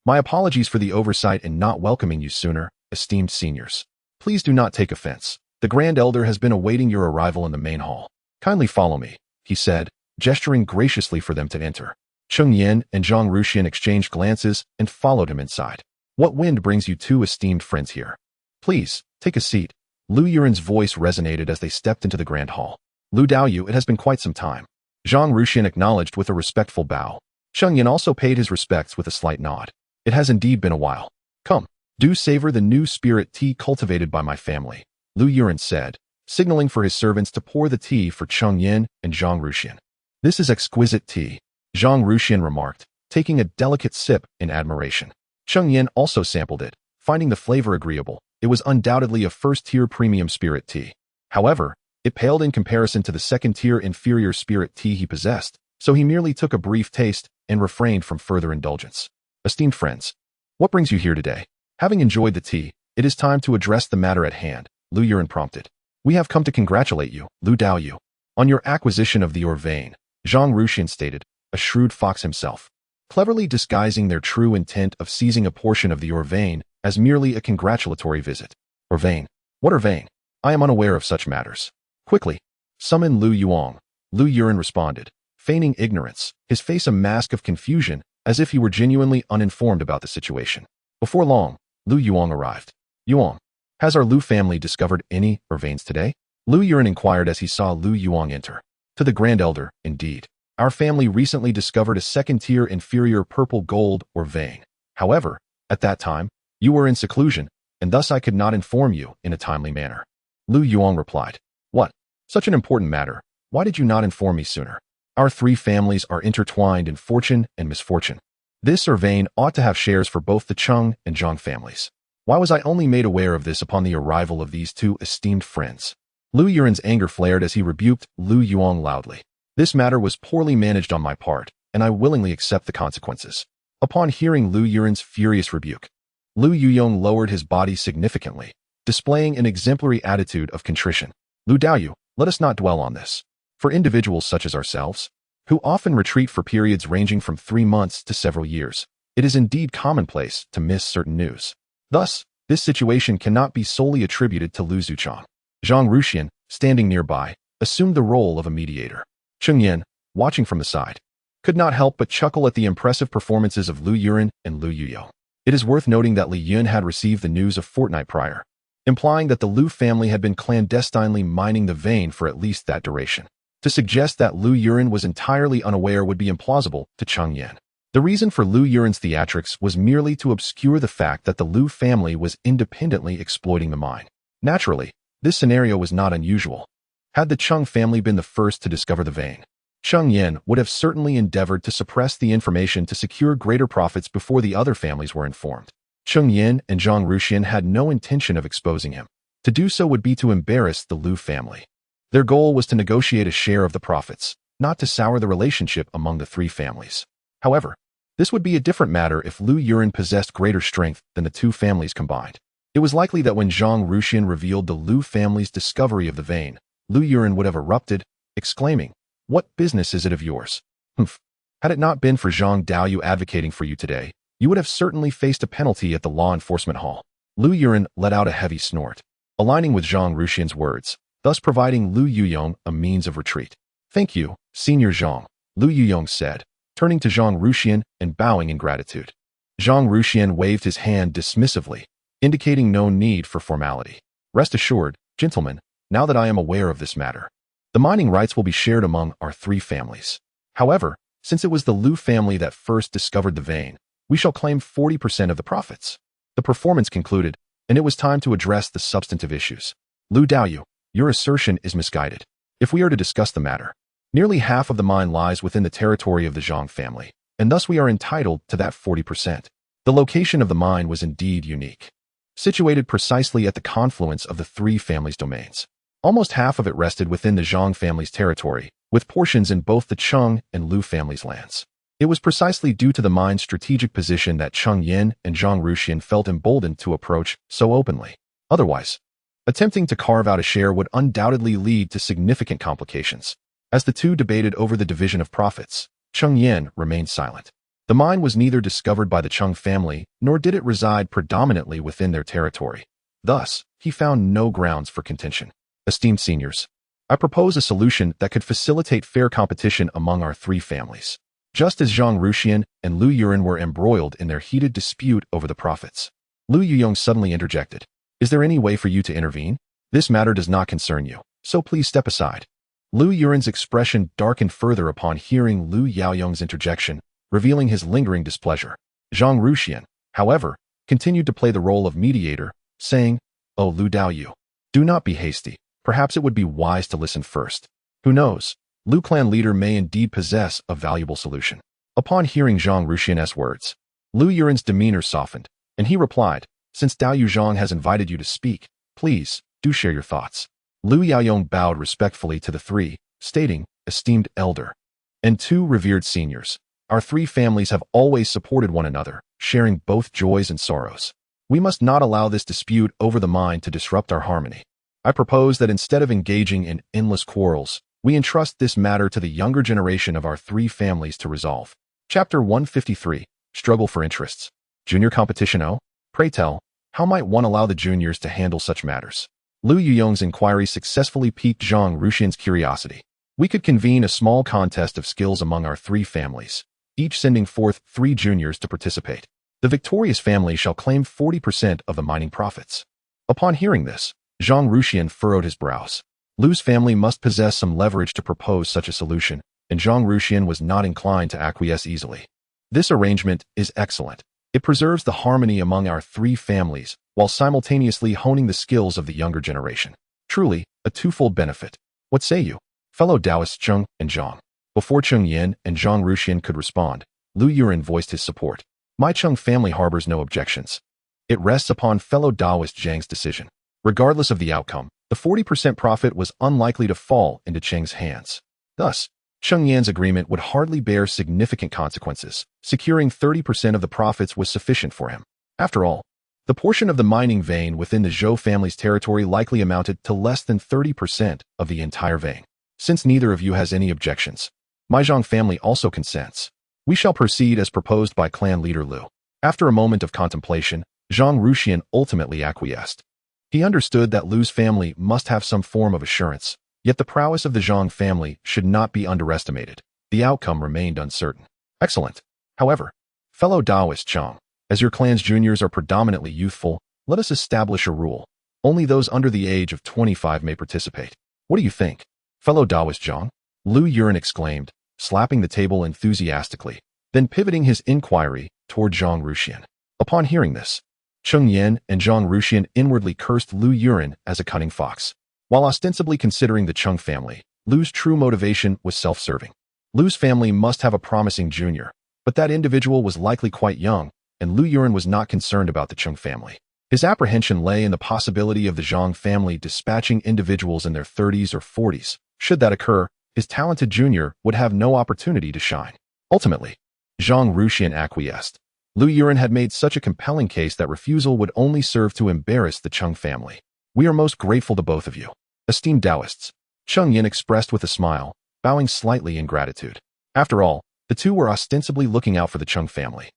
My apologies for the oversight in not welcoming you sooner, esteemed seniors. Please do not take offense. The Grand Elder has been awaiting your arrival in the main hall. Kindly follow me, he said, gesturing graciously for them to enter. Cheng Yan and Zhang Ruxian exchanged glances and followed him inside. What wind brings you two esteemed friends here? Please, take a seat. Lu Yuan's voice resonated as they stepped into the grand hall. Lu Daoyu, it has been quite some time. Zhang Ruxian acknowledged with a respectful bow. Cheng Yan also paid his respects with a slight nod. It has indeed been a while. Come, do savor the new spirit tea cultivated by my family, Lu Yuan said, signaling for his servants to pour the tea for Cheng Yan and Zhang Ruxian. This is exquisite tea, Zhang Ruxian remarked, taking a delicate sip in admiration. Cheng Yan also sampled it, finding the flavor agreeable. It was undoubtedly a first-tier premium spirit tea. However, it paled in comparison to the second-tier inferior spirit tea he possessed, so he merely took a brief taste and refrained from further indulgence. Esteemed friends, what brings you here today? Having enjoyed the tea, it is time to address the matter at hand, Lu Yuan prompted. We have come to congratulate you, Lu Daoyu, on your acquisition of the ore vein, Zhang Ruxian stated, a shrewd fox himself, cleverly disguising their true intent of seizing a portion of the ore vein as merely a congratulatory visit. Ore vein? What ore vein? I am unaware of such matters. Quickly, summon Lu Yuan, Lu Yuan responded, feigning ignorance, his face a mask of confusion, as if he were genuinely uninformed about the situation. Before long, Lu Yuan arrived. Yuan, has our Lu family discovered any ore veins today? Lu Yuan inquired as he saw Lu Yuan enter. To the Grand Elder, indeed. Our family recently discovered a second-tier inferior purple gold ore vein. However, at that time, you were in seclusion, and thus I could not inform you in a timely manner. Lu Yuan replied. What? Such an important matter. Why did you not inform me sooner? Our three families are intertwined in fortune and misfortune. This ore vein ought to have shares for both the Cheng and Zhang families. Why was I only made aware of this upon the arrival of these two esteemed friends? Lu Yuan's anger flared as he rebuked Lu Yuan loudly. This matter was poorly managed on my part, and I willingly accept the consequences. Upon hearing Lu Yuan's furious rebuke, Lu Yuan lowered his body significantly, displaying an exemplary attitude of contrition. Lu Daoyu, let us not dwell on this. For individuals such as ourselves, who often retreat for periods ranging from 3 months to several years, it is indeed commonplace to miss certain news. Thus, this situation cannot be solely attributed to Lu Zuchang. Zhang Ruxian, standing nearby, assumed the role of a mediator. Cheng Yan, watching from the side, could not help but chuckle at the impressive performances of Lu Yuan and Lu Yuyo. It is worth noting that Li Yun had received the news a fortnight prior, implying that the Lu family had been clandestinely mining the vein for at least that duration. To suggest that Lu Yuan was entirely unaware would be implausible to Cheng Yan. The reason for Lu Yuan's theatrics was merely to obscure the fact that the Lu family was independently exploiting the mine. Naturally, this scenario was not unusual. Had the Cheng family been the first to discover the vein, Cheng Yan would have certainly endeavored to suppress the information to secure greater profits before the other families were informed. Cheng Yan and Zhang Ruxian had no intention of exposing him. To do so would be to embarrass the Lu family. Their goal was to negotiate a share of the profits, not to sour the relationship among the three families. However, this would be a different matter if Lu Yuan possessed greater strength than the two families combined. It was likely that when Zhang Ruxian revealed the Lu family's discovery of the vein, Lu Yuren would have erupted, exclaiming, "What business is it of yours? Humph. Had it not been for Zhang Daoyu advocating for you today, you would have certainly faced a penalty at the law enforcement hall." Lu Yuren let out a heavy snort, aligning with Zhang Ruxian's words, thus providing Lu Yuyong a means of retreat. "Thank you, Senior Zhang," Lu Yuyong said, turning to Zhang Ruxian and bowing in gratitude. Zhang Ruxian waved his hand dismissively, indicating no need for formality. "Rest assured, gentlemen, now that I am aware of this matter, the mining rights will be shared among our three families. However, since it was the Lu family that first discovered the vein, we shall claim 40% of the profits." The performance concluded, and it was time to address the substantive issues. "Lu Daoyu, your assertion is misguided. If we are to discuss the matter, nearly half of the mine lies within the territory of the Zhang family, and thus we are entitled to that 40%. The location of the mine was indeed unique, situated precisely at the confluence of the three families' domains. Almost half of it rested within the Zhang family's territory, with portions in both the Cheng and Lu families' lands. It was precisely due to the mine's strategic position that Cheng Yan and Zhang Ruxian felt emboldened to approach so openly. Otherwise, attempting to carve out a share would undoubtedly lead to significant complications. As the two debated over the division of profits, Cheng Yan remained silent. The mine was neither discovered by the Cheng family, nor did it reside predominantly within their territory. Thus, he found no grounds for contention. "Esteemed seniors, I propose a solution that could facilitate fair competition among our three families." Just as Zhang Ruxian and Lu Yuren were embroiled in their heated dispute over the profits, Lu Yuyong suddenly interjected, "Is there any way for you to intervene? This matter does not concern you, so please step aside." Lu Yuren's expression darkened further upon hearing Lu Yaoyong's interjection, revealing his lingering displeasure. Zhang Ruxian, however, continued to play the role of mediator, saying, "Oh, Lu Daoyu, do not be hasty. Perhaps it would be wise to listen first. Who knows? Lu clan leader may indeed possess a valuable solution." Upon hearing Zhang Ruxian's words, Lu Yuren's demeanor softened, and he replied, "Since Daoyu Zhang has invited you to speak, please, do share your thoughts." Lu Yaoyong bowed respectfully to the three, stating, "Esteemed elder and two revered seniors, our three families have always supported one another, sharing both joys and sorrows. We must not allow this dispute over the mine to disrupt our harmony. I propose that instead of engaging in endless quarrels, we entrust this matter to the younger generation of our three families to resolve." Chapter 153, Struggle for Interests. Junior Competition O? Pray tell, how might one allow the juniors to handle such matters? Lu Yuyong's inquiry successfully piqued Zhang Ruxian's curiosity. "We could convene a small contest of skills among our three families, each sending forth 3 juniors to participate. The victorious family shall claim 40% of the mining profits." Upon hearing this, Zhang Ruxian furrowed his brows. Lu's family must possess some leverage to propose such a solution, and Zhang Ruxian was not inclined to acquiesce easily. "This arrangement is excellent. It preserves the harmony among our three families, while simultaneously honing the skills of the younger generation. Truly, a twofold benefit. What say you, fellow Taoists Cheng and Zhang?" Before Cheng Yan and Zhang Ruxian could respond, Lu Yuren voiced his support. "My Cheng family harbors no objections. It rests upon fellow Taoist Zhang's decision. Regardless of the outcome, the 40% profit was unlikely to fall into Cheng's hands. Thus, Cheng Yan's agreement would hardly bear significant consequences. Securing 30% of the profits was sufficient for him. After all, the portion of the mining vein within the Zhou family's territory likely amounted to less than 30% of the entire vein. Since neither of you has any objections, my Zhang family also consents. We shall proceed as proposed by clan leader Lu." After a moment of contemplation, Zhang Ruxian ultimately acquiesced. He understood that Lu's family must have some form of assurance, yet the prowess of the Zhang family should not be underestimated. The outcome remained uncertain. "Excellent. However, fellow Taoist Cheng, as your clan's juniors are predominantly youthful, let us establish a rule. Only those under the age of 25 may participate. What do you think, fellow Taoist Zhang?" Lu Yuren exclaimed, slapping the table enthusiastically, then pivoting his inquiry toward Zhang Ruxian. Upon hearing this, Cheng Yan and Zhang Ruxian inwardly cursed Lu Yuren as a cunning fox. While ostensibly considering the Cheng family, Lu's true motivation was self-serving. Lu's family must have a promising junior, but that individual was likely quite young, and Lu Yuren was not concerned about the Cheng family. His apprehension lay in the possibility of the Zhang family dispatching individuals in their 30s or 40s. Should that occur, his talented junior would have no opportunity to shine. Ultimately, Zhang Ruxian acquiesced. Lu Yuren had made such a compelling case that refusal would only serve to embarrass the Cheng family. "We are most grateful to both of you, esteemed Taoists. Cheng Yan expressed with a smile, bowing slightly in gratitude. After all, the two were ostensibly looking out for the Cheng family,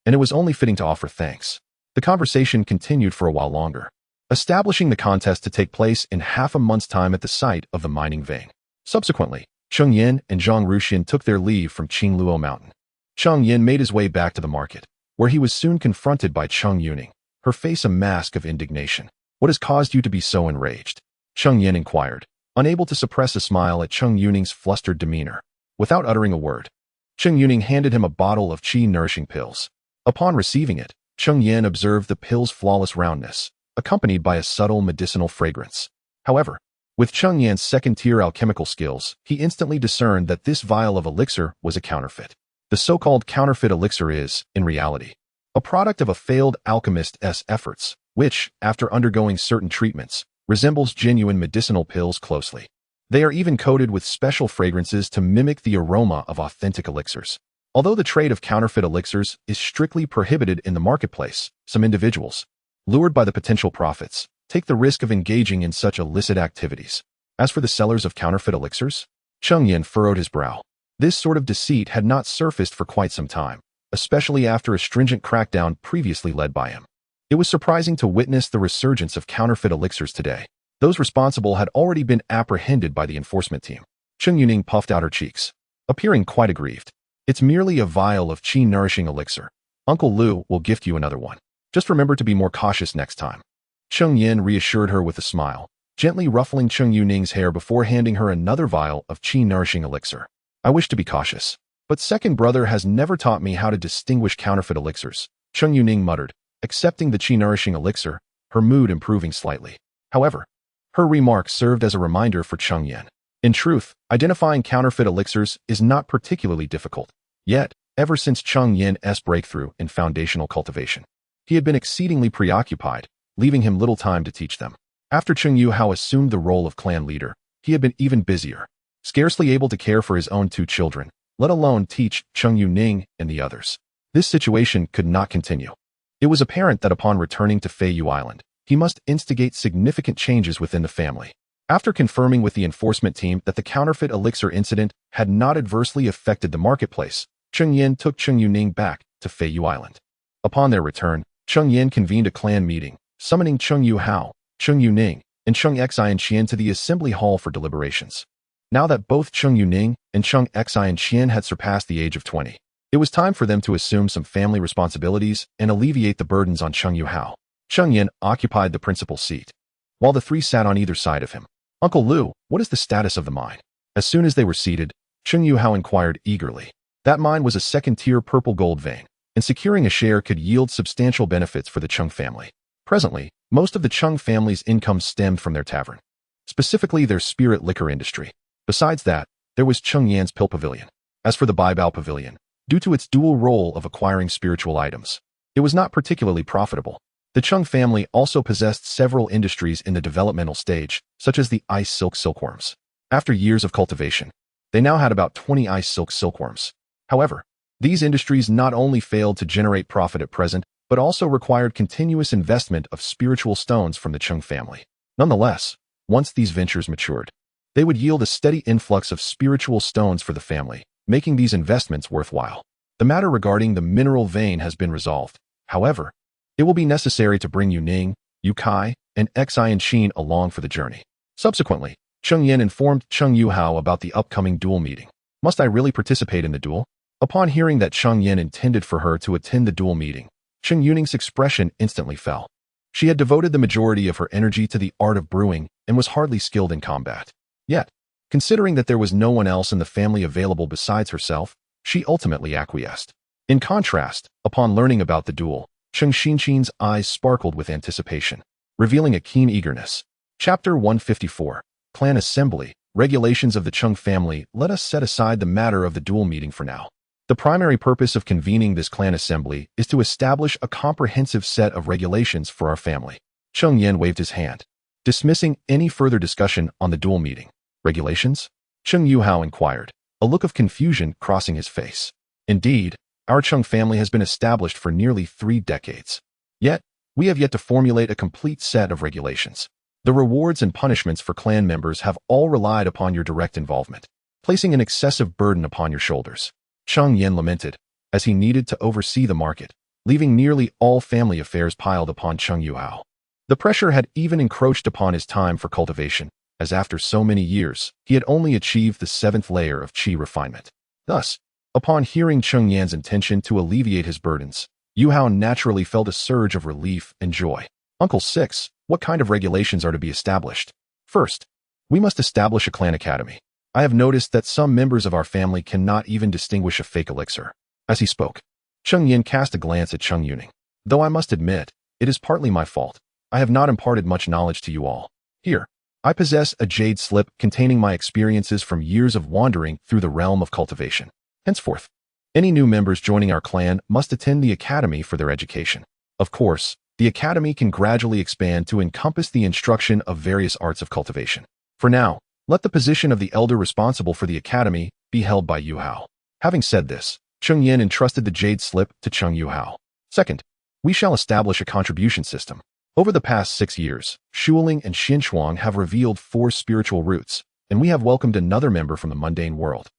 and it was only fitting to offer thanks. The conversation continued for a while longer, establishing the contest to take place in half a month's time at the site of the mining vein. Subsequently, Cheng Yan and Zhang Ruxian took their leave from Qingluo Mountain. Cheng Yan made his way back to the market, where he was soon confronted by Cheng Yuning, her face a mask of indignation. "What has caused you to be so enraged?" Cheng Yan inquired, unable to suppress a smile at Cheng Yuning's flustered demeanor. Without uttering a word, Cheng Yuning handed him a bottle of qi-nourishing pills. Upon receiving it, Cheng Yan observed the pill's flawless roundness, accompanied by a subtle medicinal fragrance. However, with Cheng Yan's second-tier alchemical skills, he instantly discerned that this vial of elixir was a counterfeit. The so-called counterfeit elixir is, in reality, a product of a failed alchemist's efforts, which, after undergoing certain treatments, resembles genuine medicinal pills closely. They are even coated with special fragrances to mimic the aroma of authentic elixirs. Although the trade of counterfeit elixirs is strictly prohibited in the marketplace, some individuals, lured by the potential profits, take the risk of engaging in such illicit activities. As for the sellers of counterfeit elixirs, Cheng Yan furrowed his brow. This sort of deceit had not surfaced for quite some time, especially after a stringent crackdown previously led by him. It was surprising to witness the resurgence of counterfeit elixirs today. Those responsible had already been apprehended by the enforcement team. Cheng Yuning puffed out her cheeks, appearing quite aggrieved. "It's merely a vial of qi-nourishing elixir. Uncle Lu will gift you another one. Just remember to be more cautious next time." Cheng Yan reassured her with a smile, gently ruffling Cheng Yuning's hair before handing her another vial of qi-nourishing elixir. "I wish to be cautious, but second brother has never taught me how to distinguish counterfeit elixirs," Cheng Yuning muttered, accepting the qi-nourishing elixir, her mood improving slightly. However, her remark served as a reminder for Cheng Yan. In truth, identifying counterfeit elixirs is not particularly difficult. Yet, ever since Cheng Yan's breakthrough in foundational cultivation, he had been exceedingly preoccupied, leaving him little time to teach them. After Cheng Yuhao assumed the role of clan leader, he had been even busier, scarcely able to care for his own two children, let alone teach Cheng Yuning and the others. This situation could not continue. It was apparent that upon returning to Feiyu Island, he must instigate significant changes within the family. After confirming with the enforcement team that the counterfeit elixir incident had not adversely affected the marketplace, Cheng Yan took Cheng Yuning back to Feiyu Island. Upon their return, Cheng Yan convened a clan meeting, summoning Cheng Yuhao, Cheng Yuning, and Cheng Xianxia to the assembly hall for deliberations. Now that both Cheng Yuning and Cheng Xianxia had surpassed the age of 20, it was time for them to assume some family responsibilities and alleviate the burdens on Cheng Yuhao. Cheng Yan occupied the principal seat, while the three sat on either side of him. "Uncle Lu, what is the status of the mine?" As soon as they were seated, Cheng Yuhao inquired eagerly. That mine was a second-tier purple gold vein, and securing a share could yield substantial benefits for the Cheng family. Presently, most of the Cheng family's income stemmed from their tavern, specifically their spirit liquor industry. Besides that, there was Cheng Yan's Pill Pavilion. As for the Baibao Pavilion, due to its dual role of acquiring spiritual items, it was not particularly profitable. The Cheng family also possessed several industries in the developmental stage, such as the ice silk silkworms. After years of cultivation, they now had about 20 ice silk silkworms. However, these industries not only failed to generate profit at present, but also required continuous investment of spiritual stones from the Cheng family. Nonetheless, once these ventures matured, they would yield a steady influx of spiritual stones for the family, making these investments worthwhile. The matter regarding the mineral vein has been resolved. However, it will be necessary to bring Yuning, Yukai, and Xianxin along for the journey. Subsequently, Cheng Yan informed Cheng Yuhao about the upcoming duel meeting. "Must I really participate in the duel?" Upon hearing that Cheng Yan intended for her to attend the duel meeting, Cheng Yuning's expression instantly fell. She had devoted the majority of her energy to the art of brewing and was hardly skilled in combat. Yet, considering that there was no one else in the family available besides herself, she ultimately acquiesced. In contrast, upon learning about the duel, Cheng Xinxin's eyes sparkled with anticipation, revealing a keen eagerness. Chapter 154, Clan Assembly, Regulations of the Cheng family. Let us set aside the matter of the duel meeting for now. The primary purpose of convening this clan assembly is to establish a comprehensive set of regulations for our family. Cheng Yan waved his hand, dismissing any further discussion on the duel meeting. "Regulations?" Cheng Yuhao inquired, a look of confusion crossing his face. "Indeed, our Cheng family has been established for nearly 3 decades. Yet, we have yet to formulate a complete set of regulations. The rewards and punishments for clan members have all relied upon your direct involvement, placing an excessive burden upon your shoulders. Cheng Yan lamented, as he needed to oversee the market, leaving nearly all family affairs piled upon Cheng Yuhao. The pressure had even encroached upon his time for cultivation, as after so many years, he had only achieved the 7th layer of qi refinement. Thus, upon hearing Cheng Yan's intention to alleviate his burdens, Yuhao naturally felt a surge of relief and joy. Uncle 6, what kind of regulations are to be established? First, we must establish a clan academy. I have noticed that some members of our family cannot even distinguish a fake elixir. As he spoke, Cheng Yan cast a glance at Cheng Yuning. Though I must admit, it is partly my fault. I have not imparted much knowledge to you all. Here, I possess a jade slip containing my experiences from years of wandering through the realm of cultivation. Henceforth, any new members joining our clan must attend the academy for their education. Of course, the academy can gradually expand to encompass the instruction of various arts of cultivation. For now, let the position of the elder responsible for the academy be held by Yuhao. Having said this, Cheng Yan entrusted the jade slip to Cheng Yuhao. Second, we shall establish a contribution system. Over the past 6 years, Shuling and Xianxia have revealed 4 spiritual roots, and we have welcomed another member from the mundane world,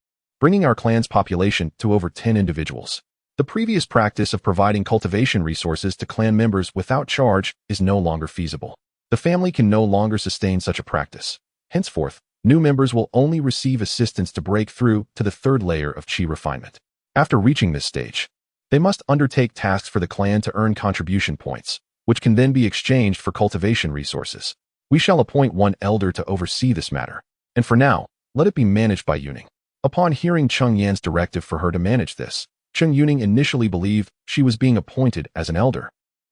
bringing our clan's population to over 10 individuals. The previous practice of providing cultivation resources to clan members without charge is no longer feasible. The family can no longer sustain such a practice. Henceforth, new members will only receive assistance to break through to the 3rd layer of qi refinement. After reaching this stage, they must undertake tasks for the clan to earn contribution points, which can then be exchanged for cultivation resources. We shall appoint one elder to oversee this matter, and for now, let it be managed by Yuning. Upon hearing Cheng Yan's directive for her to manage this, Cheng Yuning initially believed she was being appointed as an elder,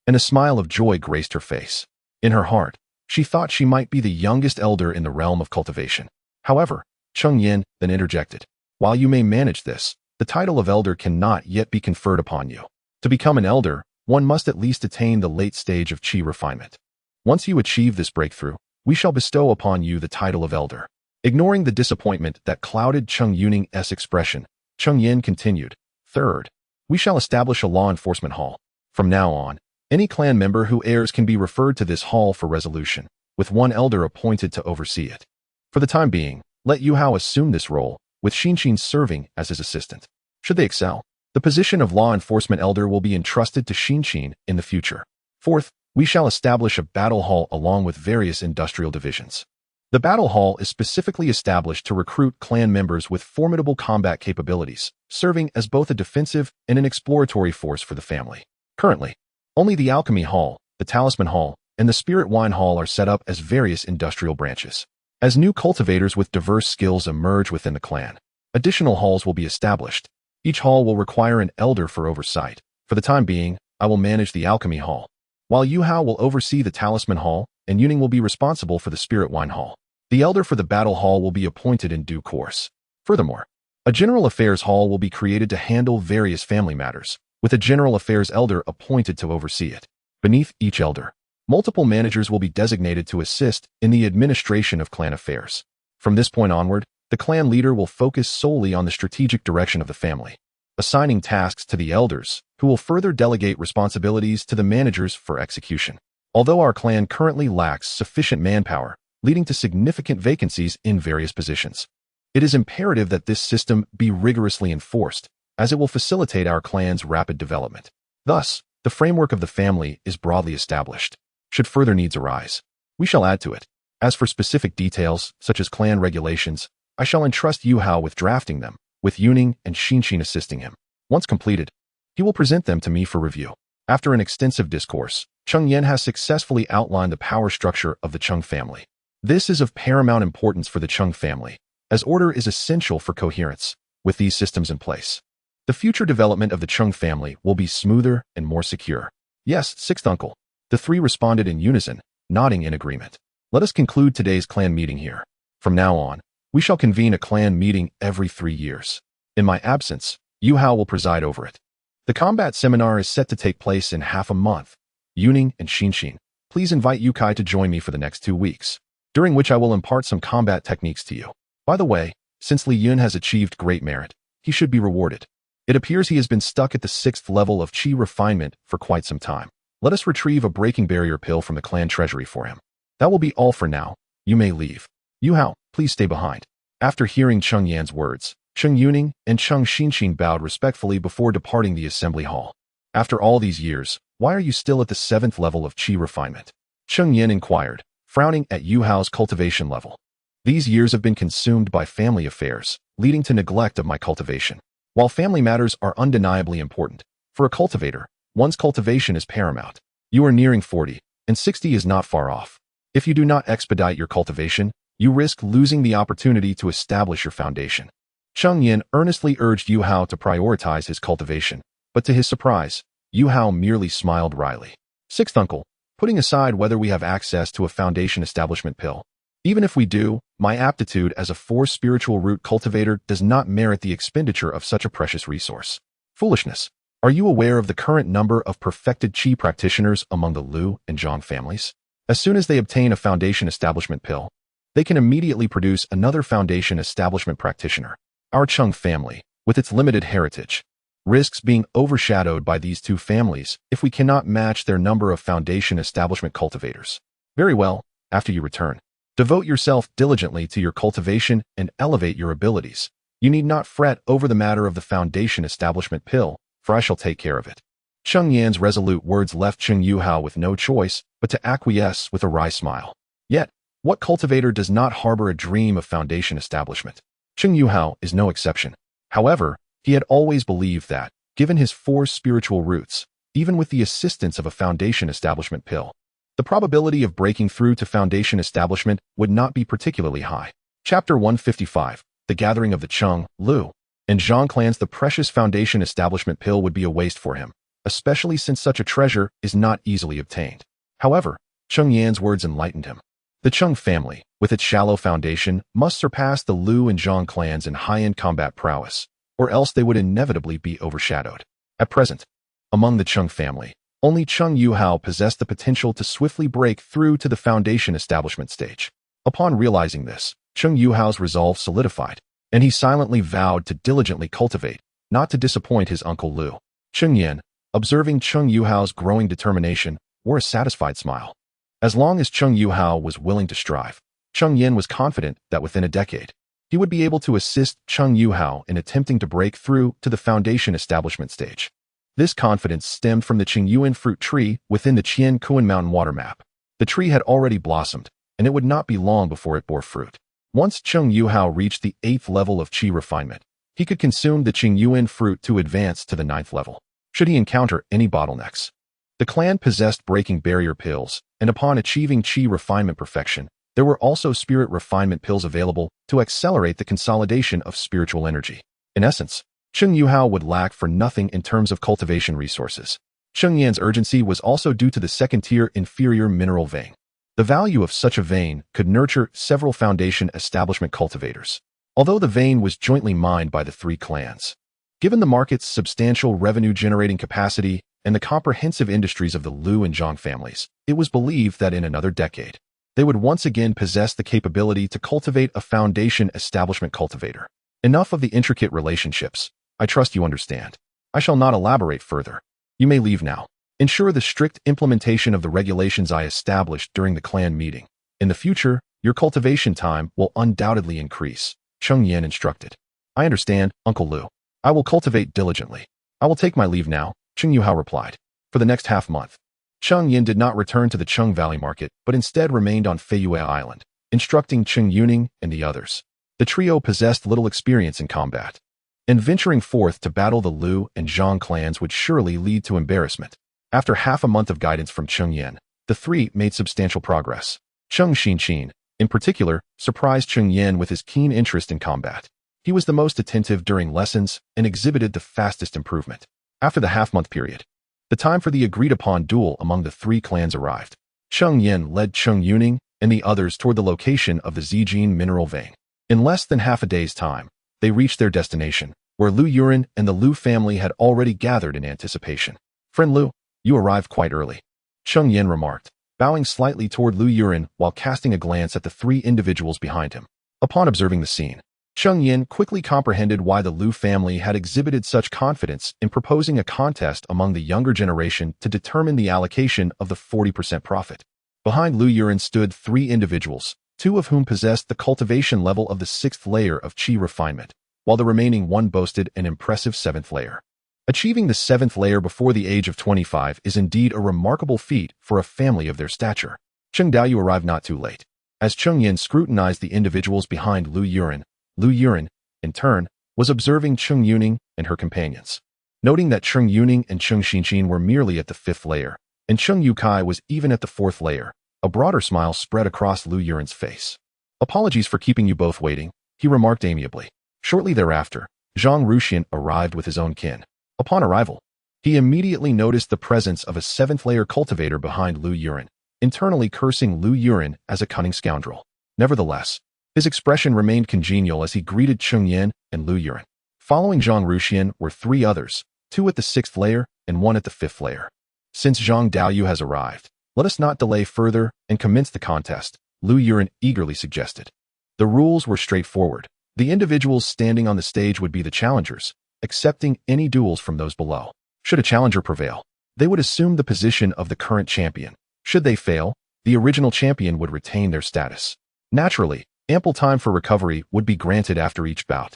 and a smile of joy graced her face. In her heart, she thought she might be the youngest elder in the realm of cultivation. However, Cheng Yan then interjected, "While you may manage this, the title of elder cannot yet be conferred upon you. To become an elder, one must at least attain the late stage of qi refinement. Once you achieve this breakthrough, we shall bestow upon you the title of elder." Ignoring the disappointment that clouded Cheng Yuning's expression, Cheng Yan continued, "Third, we shall establish a law enforcement hall. From now on, any clan member who errs can be referred to this hall for resolution, with one elder appointed to oversee it. For the time being, let Yuhao assume this role, with Xianxia serving as his assistant. Should they excel, the position of law enforcement elder will be entrusted to Xianxia in the future. Fourth, we shall establish a battle hall along with various industrial divisions. The battle hall is specifically established to recruit clan members with formidable combat capabilities, serving as both a defensive and an exploratory force for the family. Currently, only the alchemy hall, the talisman hall, and the spirit wine hall are set up as various industrial branches. As new cultivators with diverse skills emerge within the clan, additional halls will be established. Each hall will require an elder for oversight. For the time being, I will manage the alchemy hall, while Yuhao will oversee the talisman hall, and Yuning will be responsible for the spirit wine hall. The elder for the battle hall will be appointed in due course. Furthermore, a general affairs hall will be created to handle various family matters, with a general affairs elder appointed to oversee it. Beneath each elder, multiple managers will be designated to assist in the administration of clan affairs. From this point onward, the clan leader will focus solely on the strategic direction of the family, assigning tasks to the elders, who will further delegate responsibilities to the managers for execution. Although our clan currently lacks sufficient manpower, leading to significant vacancies in various positions, it is imperative that this system be rigorously enforced, as it will facilitate our clan's rapid development. Thus, the framework of the family is broadly established. Should further needs arise, we shall add to it. As for specific details, such as clan regulations, I shall entrust Yuhao with drafting them, with Yuning and Xianxia assisting him. Once completed, he will present them to me for review. After an extensive discourse, Cheng Yan has successfully outlined the power structure of the Cheng family. This is of paramount importance for the Cheng family, as order is essential for coherence. With these systems in place, the future development of the Cheng family will be smoother and more secure. Yes, sixth uncle. The 3 responded in unison, nodding in agreement. Let us conclude today's clan meeting here. From now on, we shall convene a clan meeting every 3 years. In my absence, Yuhao will preside over it. The combat seminar is set to take place in half a month. Yuning and Xianxia, please invite Yukai to join me for the next 2 weeks, during which I will impart some combat techniques to you. By the way, since Li Yun has achieved great merit, he should be rewarded. It appears he has been stuck at the 6th level of qi refinement for quite some time. Let us retrieve a breaking barrier pill from the clan treasury for him. That will be all for now. You may leave. Yu Hao, please stay behind. After hearing Cheng Yan's words, Cheng Yuning and Cheng Xinxin bowed respectfully before departing the assembly hall. After all these years, why are you still at the 7th level of qi refinement? Cheng Yan inquired, frowning at Yu Hao's cultivation level. These years have been consumed by family affairs, leading to neglect of my cultivation. While family matters are undeniably important, for a cultivator, one's cultivation is paramount. You are nearing 40, and 60 is not far off. If you do not expedite your cultivation, you risk losing the opportunity to establish your foundation. Cheng Yan earnestly urged Yu Hao to prioritize his cultivation, but to his surprise, Yu Hao merely smiled wryly. 6th uncle, putting aside whether we have access to a foundation establishment pill. Even if we do, my aptitude as a 4 spiritual root cultivator does not merit the expenditure of such a precious resource. Foolishness. Are you aware of the current number of perfected qi practitioners among the Liu and Zhang families? As soon as they obtain a foundation establishment pill, they can immediately produce another foundation establishment practitioner. Our Cheng family, with its limited heritage, risks being overshadowed by these 2 families if we cannot match their number of foundation establishment cultivators. Very well, after you return, devote yourself diligently to your cultivation and elevate your abilities. You need not fret over the matter of the foundation establishment pill, for I shall take care of it. Cheng Yan's resolute words left Cheng Yu Hao with no choice but to acquiesce with a wry smile. Yet, what cultivator does not harbor a dream of foundation establishment? Cheng Yu Hao is no exception. However, he had always believed that, given his 4 spiritual roots, even with the assistance of a foundation establishment pill, the probability of breaking through to foundation establishment would not be particularly high. Chapter 155, The Gathering of the Cheng, Liu, and Zhang clans. The precious foundation establishment pill would be a waste for him, especially since such a treasure is not easily obtained. However, Cheng Yan's words enlightened him. The Cheng family, with its shallow foundation, must surpass the Liu and Zhang clans in high-end combat prowess, or else they would inevitably be overshadowed. At present, among the Cheng family, only Cheng Yu Hao possessed the potential to swiftly break through to the foundation establishment stage. Upon realizing this, Cheng Yu Hao's resolve solidified, and he silently vowed to diligently cultivate, not to disappoint his uncle Liu. Cheng Yan, observing Cheng Yu Hao's growing determination, wore a satisfied smile. As long as Cheng Yu Hao was willing to strive, Cheng Yan was confident that within a decade, he would be able to assist Cheng Yu Hao in attempting to break through to the foundation establishment stage. This confidence stemmed from the Qingyuan fruit tree within the Qian Kuan Mountain water map. The tree had already blossomed, and it would not be long before it bore fruit. Once Cheng Yu Hao reached the 8th level of qi refinement, he could consume the Qingyuan fruit to advance to the 9th level, should he encounter any bottlenecks. The clan possessed breaking barrier pills, and upon achieving qi refinement perfection, there were also spirit refinement pills available to accelerate the consolidation of spiritual energy. In essence, Cheng Yu Hao would lack for nothing in terms of cultivation resources. Cheng Yan's urgency was also due to the second-tier inferior mineral vein. The value of such a vein could nurture several foundation establishment cultivators, although the vein was jointly mined by the 3 clans. Given the market's substantial revenue-generating capacity and the comprehensive industries of the Liu and Zhang families, it was believed that in another decade, they would once again possess the capability to cultivate a foundation establishment cultivator. Enough of the intricate relationships. I trust you understand. I shall not elaborate further. You may leave now. Ensure the strict implementation of the regulations I established during the clan meeting. In the future, your cultivation time will undoubtedly increase, Cheng Yan instructed. I understand, Uncle Liu. I will cultivate diligently. I will take my leave now, Cheng Yu Hao replied. For the next half-month, Cheng Yan did not return to the Cheng Valley Market, but instead remained on Feiyue Island, instructing Cheng Yuning and the others. The trio possessed little experience in combat, and venturing forth to battle the Liu and Zhang clans would surely lead to embarrassment. After half a month of guidance from Cheng Yan, the 3 made substantial progress. Cheng Xinxin, in particular, surprised Cheng Yan with his keen interest in combat. He was the most attentive during lessons and exhibited the fastest improvement. After the half-month period, the time for the agreed-upon duel among the 3 clans arrived. Cheng Yan led Cheng Yuning and the others toward the location of the Zijin mineral vein. In less than half a day's time, they reached their destination, where Liu Yuren and the Liu family had already gathered in anticipation. Friend Liu, you arrived quite early, Cheng Yan remarked, bowing slightly toward Liu Yuren while casting a glance at the 3 individuals behind him. Upon observing the scene, Cheng Yan quickly comprehended why the Liu family had exhibited such confidence in proposing a contest among the younger generation to determine the allocation of the 40% profit. Behind Lu Yuren stood 3 individuals, 2 of whom possessed the cultivation level of the 6th layer of qi refinement, while the remaining 1 boasted an impressive 7th layer. Achieving the 7th layer before the age of 25 is indeed a remarkable feat for a family of their stature. Cheng Daoyu arrived not too late. As Cheng Yan scrutinized the individuals behind Lu Yuren, in turn, was observing Cheng Yuning and her companions. Noting that Cheng Yuning and Cheng Xinxin were merely at the 5th layer, and Cheng Yukai was even at the 4th layer, a broader smile spread across Lu Yuren's face. "Apologies for keeping you both waiting," he remarked amiably. Shortly thereafter, Zhang Ruxian arrived with his own kin. Upon arrival, he immediately noticed the presence of a 7th layer cultivator behind Lu Yuren, internally cursing Lu Yuren as a cunning scoundrel. Nevertheless, his expression remained congenial as he greeted Cheng Yan and Lu Yuren. Following Zhang Ruxian were 3 others, 2 at the 6th layer and 1 at the 5th layer. "Since Zhang Daoyu has arrived, let us not delay further and commence the contest," Lu Yuren eagerly suggested. The rules were straightforward. The individuals standing on the stage would be the challengers, accepting any duels from those below. Should a challenger prevail, they would assume the position of the current champion. Should they fail, the original champion would retain their status. Naturally, ample time for recovery would be granted after each bout.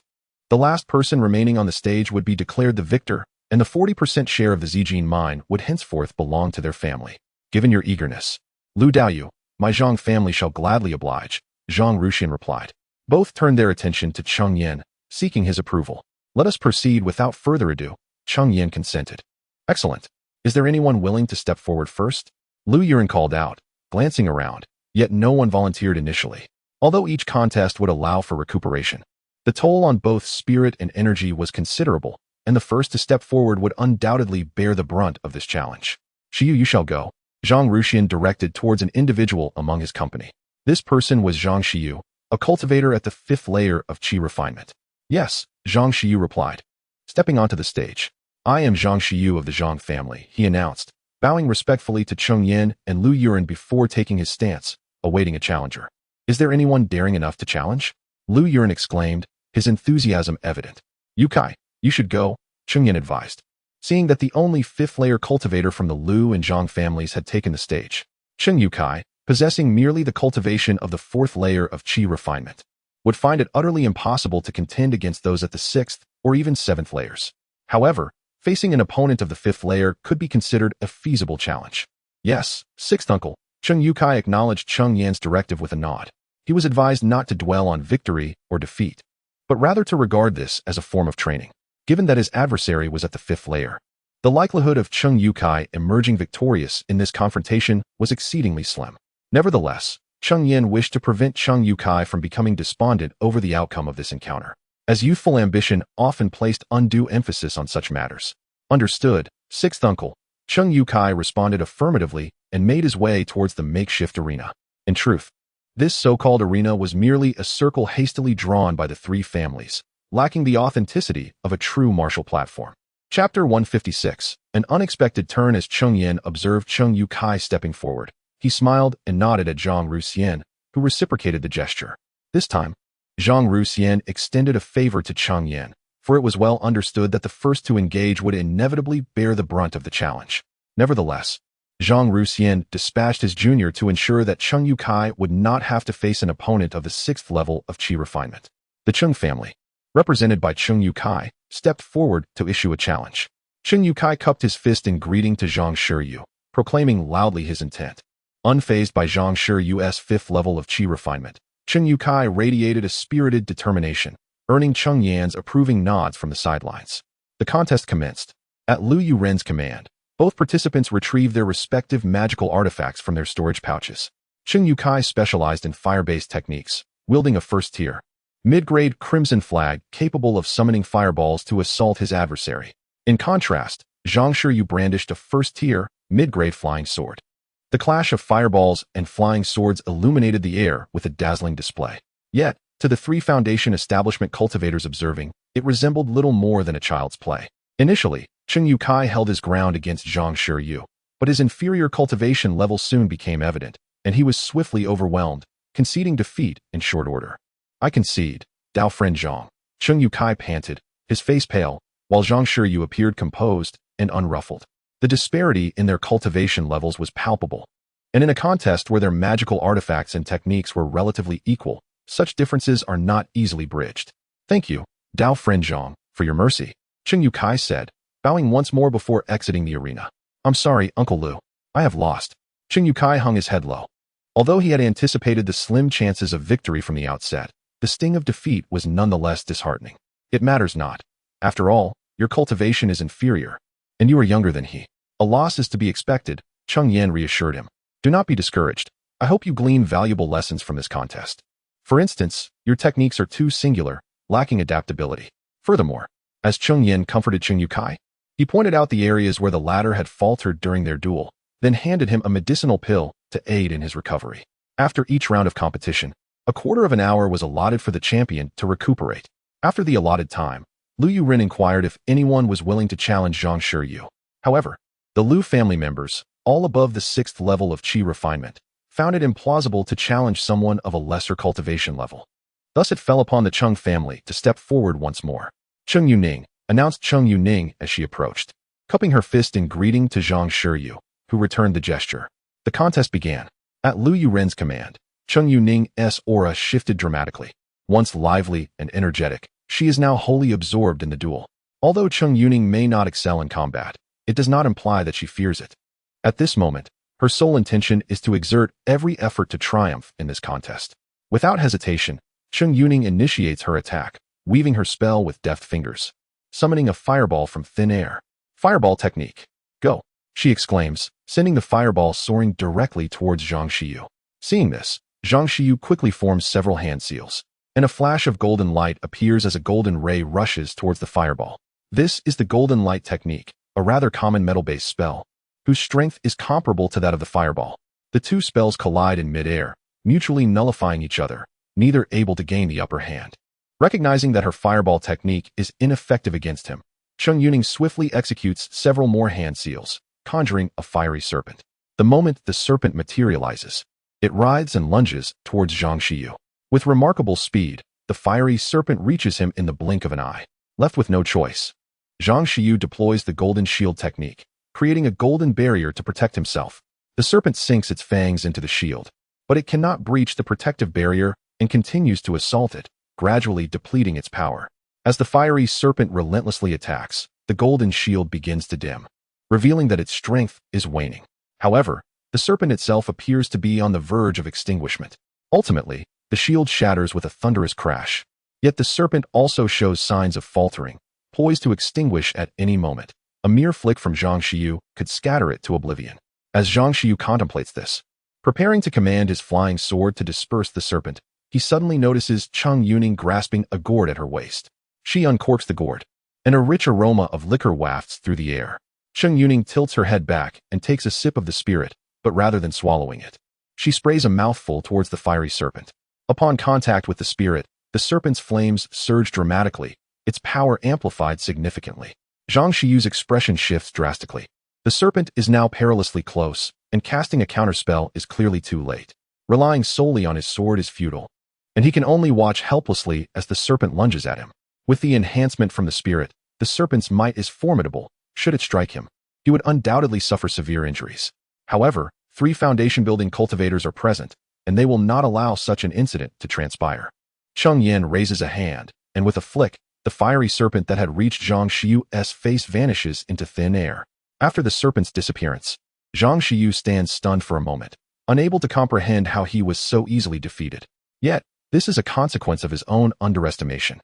The last person remaining on the stage would be declared the victor, and the 40% share of the Zijin mine would henceforth belong to their family. "Given your eagerness, Lu Daoyu, my Zhang family shall gladly oblige," Zhang Ruxian replied. Both turned their attention to Cheng Yan, seeking his approval. "Let us proceed without further ado," Cheng Yan consented. "Excellent. Is there anyone willing to step forward first?" Lu Yuren called out, glancing around, yet no one volunteered initially. Although each contest would allow for recuperation, the toll on both spirit and energy was considerable, and the first to step forward would undoubtedly bear the brunt of this challenge. "Xiyu, you shall go," Zhang Ruxian directed towards an individual among his company. This person was Zhang Xiyu, a cultivator at the 5th layer of qi refinement. "Yes," Zhang Xiyu replied. Stepping onto the stage, "I am Zhang Xiyu of the Zhang family," he announced, bowing respectfully to Cheng Yan and Lu Yuren before taking his stance, awaiting a challenger. "Is there anyone daring enough to challenge?" Lu Yuren exclaimed, his enthusiasm evident. "Yukai, you should go," Cheng Yan advised. Seeing that the only 5th layer cultivator from the Lu and Zhang families had taken the stage, Cheng Yukai, possessing merely the cultivation of the 4th layer of qi refinement, would find it utterly impossible to contend against those at the 6th or even 7th layers. However, facing an opponent of the 5th layer could be considered a feasible challenge. "Yes, 6th uncle," Cheng Yukai acknowledged Cheng Yan's directive with a nod. He was advised not to dwell on victory or defeat, but rather to regard this as a form of training. Given that his adversary was at the 5th layer, the likelihood of Cheng Yukai emerging victorious in this confrontation was exceedingly slim. Nevertheless, Cheng Yan wished to prevent Cheng Yukai from becoming despondent over the outcome of this encounter, as youthful ambition often placed undue emphasis on such matters. "Understood, 6th uncle," Cheng Yukai responded affirmatively and made his way towards the makeshift arena. In truth, this so-called arena was merely a circle hastily drawn by the 3 families, lacking the authenticity of a true martial platform. Chapter 156. An unexpected turn. As Cheng Yan observed Cheng Yukai stepping forward, he smiled and nodded at Zhang Ruxian, who reciprocated the gesture. This time, Zhang Ruxian extended a favor to Cheng Yan, for it was well understood that the first to engage would inevitably bear the brunt of the challenge. Nevertheless, Zhang Ruxian dispatched his junior to ensure that Cheng Yukai would not have to face an opponent of the 6th level of qi refinement. The Cheng family, represented by Cheng Yukai, stepped forward to issue a challenge. Cheng Yukai cupped his fist in greeting to Zhang Shiryu, proclaiming loudly his intent. Unfazed by Zhang Shiryu's 5th level of qi refinement, Cheng Yukai radiated a spirited determination, earning Cheng Yan's approving nods from the sidelines. The contest commenced. At Lu Yuren's command, both participants retrieved their respective magical artifacts from their storage pouches. Cheng Yukai specialized in fire-based techniques, wielding a first-tier, mid-grade crimson flag capable of summoning fireballs to assault his adversary. In contrast, Zhang Shiryu brandished a first-tier, mid-grade flying sword. The clash of fireballs and flying swords illuminated the air with a dazzling display. Yet, to the 3 Foundation establishment cultivators observing, it resembled little more than a child's play. Initially, Cheng Yukai held his ground against Zhang Shiryu, but his inferior cultivation level soon became evident, and he was swiftly overwhelmed, conceding defeat in short order. "I concede, Dao friend Zhang," Cheng Yukai panted, his face pale, while Zhang Shiryu appeared composed and unruffled. The disparity in their cultivation levels was palpable, And in a contest where their magical artifacts and techniques were relatively equal, such differences are not easily bridged. Thank you, Dao friend Zhang, for your mercy, Cheng Yukai said, bowing once more before exiting the arena. I'm sorry, Uncle Lu. I have lost. Cheng Yukai hung his head low. Although he had anticipated the slim chances of victory from the outset, the sting of defeat was nonetheless disheartening. It matters not. After all, your cultivation is inferior, and you are younger than he. A loss is to be expected, Cheng Yan reassured him. Do not be discouraged. I hope you glean valuable lessons from this contest. For instance, your techniques are too singular, lacking adaptability. Furthermore, as Cheng Yan comforted Cheng Yukai, he pointed out the areas where the latter had faltered during their duel, then handed him a medicinal pill to aid in his recovery. After each round of competition, a quarter of an hour was allotted for the champion to recuperate. After the allotted time, Lu Yuren inquired if anyone was willing to challenge Zhang Shiyu. However, the Lu family members, all above the 6th level of qi refinement, found it implausible to challenge someone of a lesser cultivation level. Thus it fell upon the Cheng family to step forward once more. Cheng Yuning, announced Cheng Yuning as she approached, cupping her fist in greeting to Zhang Shiyu, who returned the gesture. The contest began. At Lu Yuren's command, Cheng Yuning's aura shifted dramatically. Once lively and energetic, she is now wholly absorbed in the duel. Although Cheng Yuning may not excel in combat, it does not imply that she fears it. At this moment, her sole intention is to exert every effort to triumph in this contest. Without hesitation, Cheng Yuning initiates her attack, weaving her spell with deft fingers, summoning a fireball from thin air. Fireball technique. Go, she exclaims, sending the fireball soaring directly towards Zhang Shiyu. Seeing this, Zhang Shiyu quickly forms several hand seals, and a flash of golden light appears as a golden ray rushes towards the fireball. This is the golden light technique, a rather common metal-based spell, whose strength is comparable to that of the fireball. The two spells collide in mid-air, mutually nullifying each other, neither able to gain the upper hand. Recognizing that her fireball technique is ineffective against him, Cheng Yuning swiftly executes several more hand seals, conjuring a fiery serpent. The moment the serpent materializes, it writhes and lunges towards Zhang Shiyu. With remarkable speed, the fiery serpent reaches him in the blink of an eye. Left with no choice, Zhang Shiyu deploys the golden shield technique, creating a golden barrier to protect himself. The serpent sinks its fangs into the shield, but it cannot breach the protective barrier and continues to assault it, gradually depleting its power. As the fiery serpent relentlessly attacks, the golden shield begins to dim, revealing that its strength is waning. However, the serpent itself appears to be on the verge of extinguishment. Ultimately, the shield shatters with a thunderous crash. Yet the serpent also shows signs of faltering, poised to extinguish at any moment. A mere flick from Zhang Shiyu could scatter it to oblivion. As Zhang Shiyu contemplates this, preparing to command his flying sword to disperse the serpent, he suddenly notices Cheng Yuning grasping a gourd at her waist. She uncorks the gourd, and a rich aroma of liquor wafts through the air. Cheng Yuning tilts her head back and takes a sip of the spirit, but rather than swallowing it, she sprays a mouthful towards the fiery serpent. Upon contact with the spirit, the serpent's flames surge dramatically, its power amplified significantly. Zhang Shiyu's expression shifts drastically. The serpent is now perilously close, and casting a counterspell is clearly too late. Relying solely on his sword is futile, and he can only watch helplessly as the serpent lunges at him. With the enhancement from the spirit, the serpent's might is formidable. Should it strike him, he would undoubtedly suffer severe injuries. However, 3 foundation-building cultivators are present, and they will not allow such an incident to transpire. Cheng Yan raises a hand, and with a flick, the fiery serpent that had reached Zhang Shiyu's face vanishes into thin air. After the serpent's disappearance, Zhang Shiyu stands stunned for a moment, unable to comprehend how he was so easily defeated. Yet, this is a consequence of his own underestimation.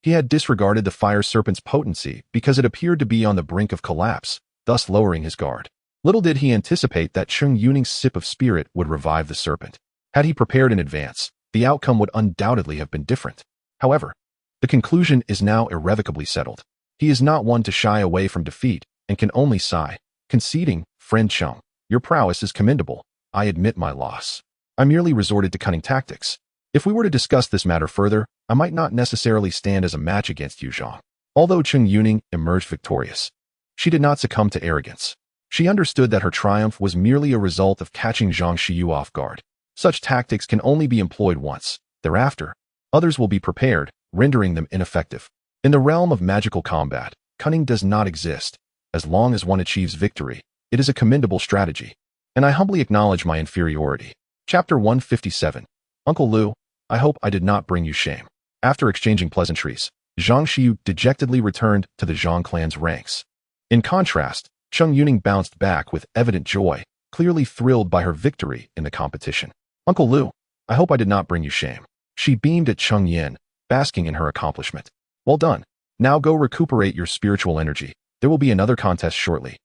He had disregarded the fire serpent's potency because it appeared to be on the brink of collapse, thus lowering his guard. Little did he anticipate that Cheng Yuning's sip of spirit would revive the serpent. Had he prepared in advance, the outcome would undoubtedly have been different. However, the conclusion is now irrevocably settled. He is not one to shy away from defeat and can only sigh, conceding, "Friend Cheng, your prowess is commendable. I admit my loss. I merely resorted to cunning tactics. If we were to discuss this matter further, I might not necessarily stand as a match against you, Zhang." Although Cheng Yuning emerged victorious, she did not succumb to arrogance. She understood that her triumph was merely a result of catching Zhang Shiyu off guard. Such tactics can only be employed once. Thereafter, others will be prepared, rendering them ineffective. In the realm of magical combat, cunning does not exist. As long as one achieves victory, it is a commendable strategy. and I humbly acknowledge my inferiority. Chapter 157. Uncle Lu, I hope I did not bring you shame. After exchanging pleasantries, Xianxia dejectedly returned to the Zhang clan's ranks. In contrast, Cheng Yan bounced back with evident joy, clearly thrilled by her victory in the competition. Uncle Lu, I hope I did not bring you shame. She beamed at Cheng Yan, basking in her accomplishment. Well done. Now go recuperate your spiritual energy. There will be another contest shortly.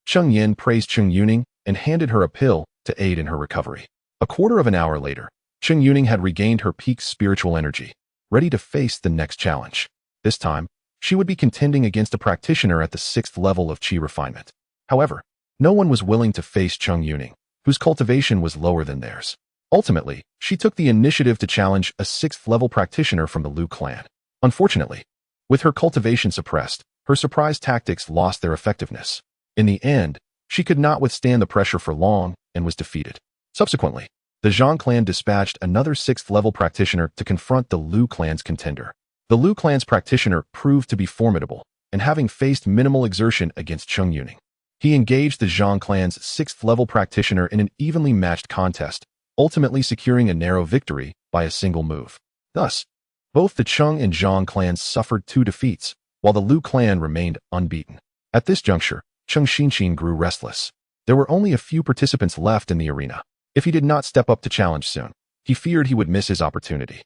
Cheng Yan praised Cheng Yan and handed her a pill to aid in her recovery. A quarter of an hour later, Cheng Yan had regained her peak spiritual energy, ready to face the next challenge. This time, she would be contending against a practitioner at the 6th level of qi refinement. However, no one was willing to face Cheng Yan, whose cultivation was lower than theirs. Ultimately, she took the initiative to challenge a 6th level practitioner from the Lu clan. Unfortunately, with her cultivation suppressed, her surprise tactics lost their effectiveness. In the end, she could not withstand the pressure for long and was defeated. Subsequently, the Zhang clan dispatched another 6th level practitioner to confront the Lu clan's contender. The Lu clan's practitioner proved to be formidable, and having faced minimal exertion against Cheng Yan, he engaged the Zhang clan's 6th level practitioner in an evenly matched contest, ultimately securing a narrow victory by a single move. Thus, both the Cheng and Zhang clans suffered 2 defeats, while the Lu clan remained unbeaten. At this juncture, Cheng Xianxia grew restless. There were only a few participants left in the arena. If he did not step up to challenge soon, he feared he would miss his opportunity.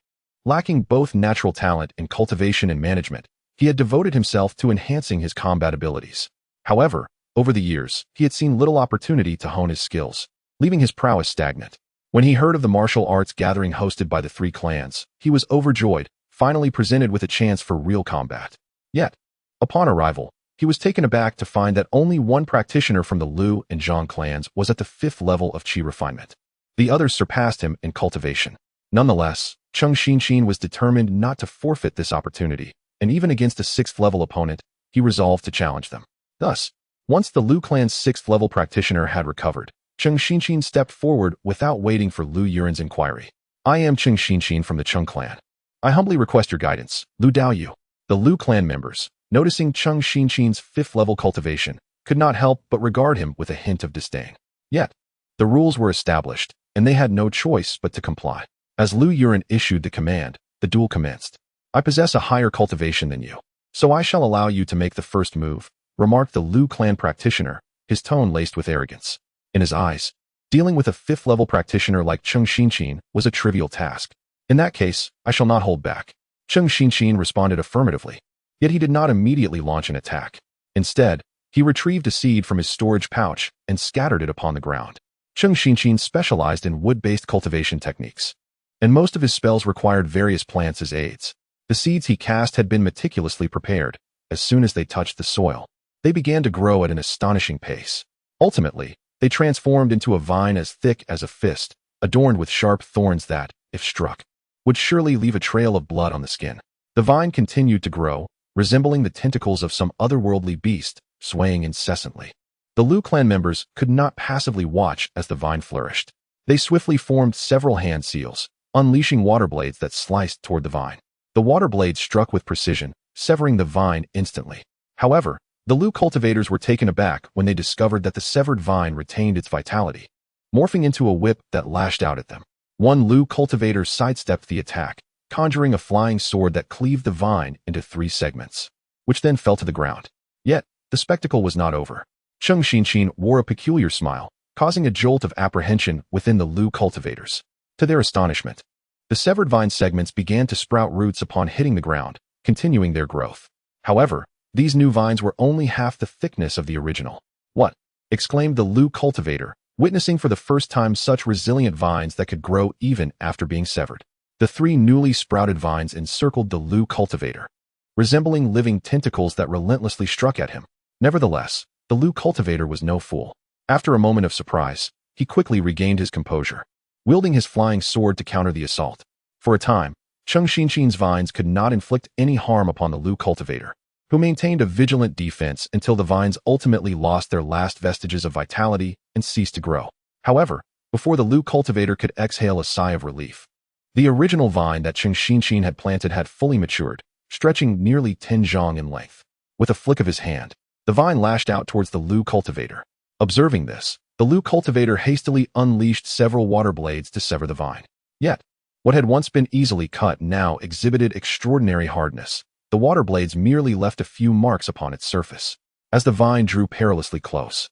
Lacking both natural talent in cultivation and management, he had devoted himself to enhancing his combat abilities. However, over the years, he had seen little opportunity to hone his skills, leaving his prowess stagnant. When he heard of the martial arts gathering hosted by the 3 clans, he was overjoyed, finally presented with a chance for real combat. Yet, upon arrival, he was taken aback to find that only one practitioner from the Lu and Zhang clans was at the 5th level of qi refinement. The others surpassed him in cultivation. Nonetheless, Cheng Xianxia was determined not to forfeit this opportunity, and even against a 6th level opponent, he resolved to challenge them. Thus, once the Lu clan's 6th level practitioner had recovered, Cheng Xianxia stepped forward without waiting for Lu Yuren's inquiry. I am Cheng Xianxia from the Cheng clan. I humbly request your guidance, Lu Daoyu. The Lu clan members, noticing Cheng Xianxia's 5th level cultivation, could not help but regard him with a hint of disdain. Yet, the rules were established, and they had no choice but to comply. As Lu Yuren issued the command, the duel commenced. I possess a higher cultivation than you, so I shall allow you to make the first move, remarked the Lu clan practitioner, his tone laced with arrogance. In his eyes, dealing with a 5th level practitioner like Cheng Xianxia was a trivial task. In that case, I shall not hold back. Cheng Xianxia responded affirmatively, yet he did not immediately launch an attack. Instead, he retrieved a seed from his storage pouch and scattered it upon the ground. Cheng Xianxia specialized in wood-based cultivation techniques, and most of his spells required various plants as aids. The seeds he cast had been meticulously prepared. As soon as they touched the soil, they began to grow at an astonishing pace. Ultimately, they transformed into a vine as thick as a fist, adorned with sharp thorns that, if struck, would surely leave a trail of blood on the skin. The vine continued to grow, resembling the tentacles of some otherworldly beast, swaying incessantly. The Lu clan members could not passively watch as the vine flourished. They swiftly formed several hand seals, unleashing water blades that sliced toward the vine. The water blades struck with precision, severing the vine instantly. However, the Lu cultivators were taken aback when they discovered that the severed vine retained its vitality, morphing into a whip that lashed out at them. One Lu cultivator sidestepped the attack, conjuring a flying sword that cleaved the vine into 3 segments, which then fell to the ground. Yet, the spectacle was not over. Cheng Xianxia wore a peculiar smile, causing a jolt of apprehension within the Lu cultivators. To their astonishment, the severed vine segments began to sprout roots upon hitting the ground, continuing their growth. However, these new vines were only half the thickness of the original. What? Exclaimed the Lu cultivator, witnessing for the first time such resilient vines that could grow even after being severed. The 3 newly sprouted vines encircled the Lu cultivator, resembling living tentacles that relentlessly struck at him. Nevertheless, the Lu cultivator was no fool. After a moment of surprise, he quickly regained his composure, wielding his flying sword to counter the assault. For a time, Cheng Xianxia's vines could not inflict any harm upon the Lu cultivator, who maintained a vigilant defense until the vines ultimately lost their last vestiges of vitality and ceased to grow. However, before the Lu cultivator could exhale a sigh of relief, the original vine that Cheng Xianxia had planted had fully matured, stretching nearly 10 zhang in length. With a flick of his hand, the vine lashed out towards the Lu cultivator. Observing this, The Lu cultivator hastily unleashed several water blades to sever the vine. Yet, what had once been easily cut now exhibited extraordinary hardness. The water blades merely left a few marks upon its surface. As the vine drew perilously close,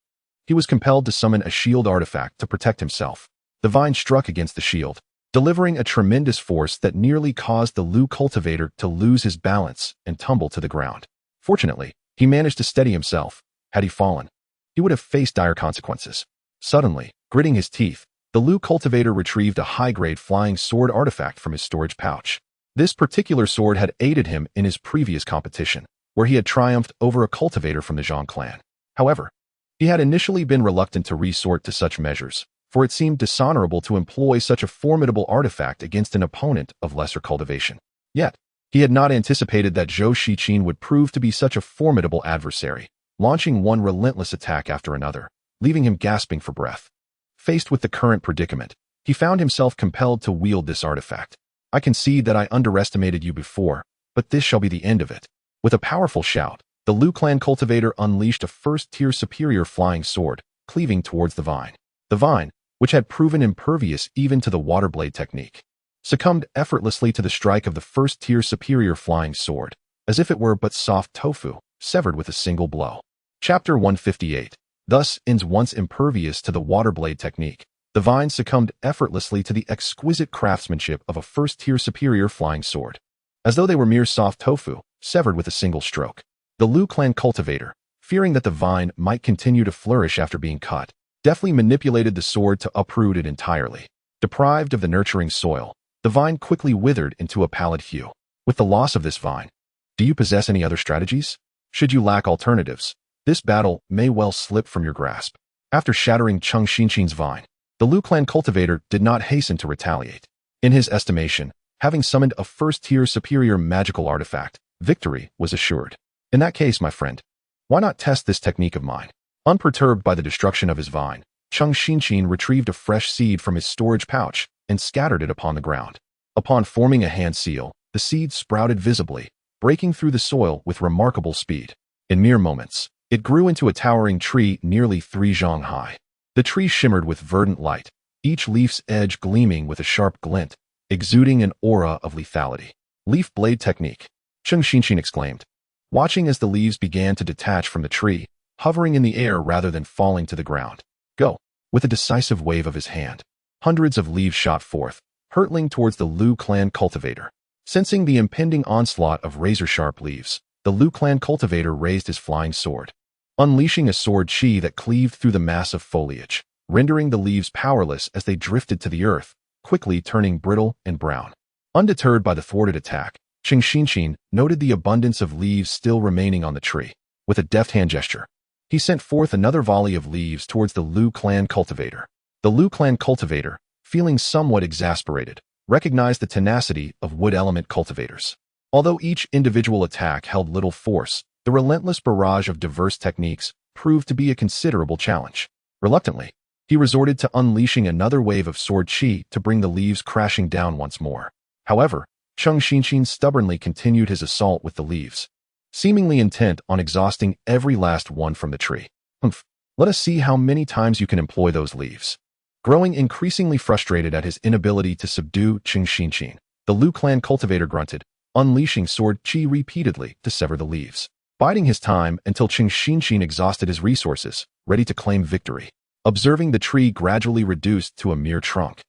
he was compelled to summon a shield artifact to protect himself. The vine struck against the shield, delivering a tremendous force that nearly caused the Lu cultivator to lose his balance and tumble to the ground. Fortunately, he managed to steady himself. Had he fallen, he would have faced dire consequences. Suddenly, gritting his teeth, the Lu cultivator retrieved a high-grade flying sword artifact from his storage pouch. This particular sword had aided him in his previous competition, where he had triumphed over a cultivator from the Zhang clan. However, he had initially been reluctant to resort to such measures, for it seemed dishonorable to employ such a formidable artifact against an opponent of lesser cultivation. Yet, he had not anticipated that Zhou Shiqin would prove to be such a formidable adversary, launching one relentless attack after another, leaving him gasping for breath. Faced with the current predicament, he found himself compelled to wield this artifact. I concede that I underestimated you before, but this shall be the end of it. With a powerful shout, the Lu clan cultivator unleashed a first-tier superior flying sword, cleaving towards the vine. The vine, which had proven impervious even to the water blade technique, succumbed effortlessly to the strike of the first-tier superior flying sword, as if it were but soft tofu, severed with a single blow. Chapter 158. Thus ends once impervious to the water blade technique. The vine succumbed effortlessly to the exquisite craftsmanship of a first-tier superior flying sword, as though they were mere soft tofu, severed with a single stroke. The Lu clan cultivator, fearing that the vine might continue to flourish after being cut, deftly manipulated the sword to uproot it entirely. Deprived of the nurturing soil, the vine quickly withered into a pallid hue. With the loss of this vine, do you possess any other strategies? Should you lack alternatives, this battle may well slip from your grasp. After shattering Cheng Xinqin's vine, the Lu clan cultivator did not hasten to retaliate. In his estimation, having summoned a first-tier superior magical artifact, victory was assured. In that case, my friend, why not test this technique of mine? Unperturbed by the destruction of his vine, Cheng Xinqin retrieved a fresh seed from his storage pouch and scattered it upon the ground. Upon forming a hand seal, the seed sprouted visibly, breaking through the soil with remarkable speed. In mere moments, it grew into a towering tree nearly 3 zhang high. The tree shimmered with verdant light, each leaf's edge gleaming with a sharp glint, exuding an aura of lethality. Leaf blade technique, Cheng Xinqin exclaimed, watching as the leaves began to detach from the tree, hovering in the air rather than falling to the ground. Go! With a decisive wave of his hand, hundreds of leaves shot forth, hurtling towards the Lu clan cultivator. Sensing the impending onslaught of razor-sharp leaves, the Lu clan cultivator raised his flying sword, unleashing a sword chi that cleaved through the mass of foliage, rendering the leaves powerless as they drifted to the earth, quickly turning brittle and brown. Undeterred by the thwarted attack, Cheng Xinqin noted the abundance of leaves still remaining on the tree. With a deft hand gesture, he sent forth another volley of leaves towards the Lu clan cultivator. The Lu clan cultivator, feeling somewhat exasperated, recognized the tenacity of wood element cultivators. Although each individual attack held little force, the relentless barrage of diverse techniques proved to be a considerable challenge. Reluctantly, he resorted to unleashing another wave of sword chi to bring the leaves crashing down once more. However, Cheng Xinqin stubbornly continued his assault with the leaves, seemingly intent on exhausting every last one from the tree. Let us see how many times you can employ those leaves. Growing increasingly frustrated at his inability to subdue Cheng Xinqin, the Lu clan cultivator grunted, unleashing sword chi repeatedly to sever the leaves, biding his time until Cheng Xinqin exhausted his resources, ready to claim victory. Observing the tree gradually reduced to a mere trunk,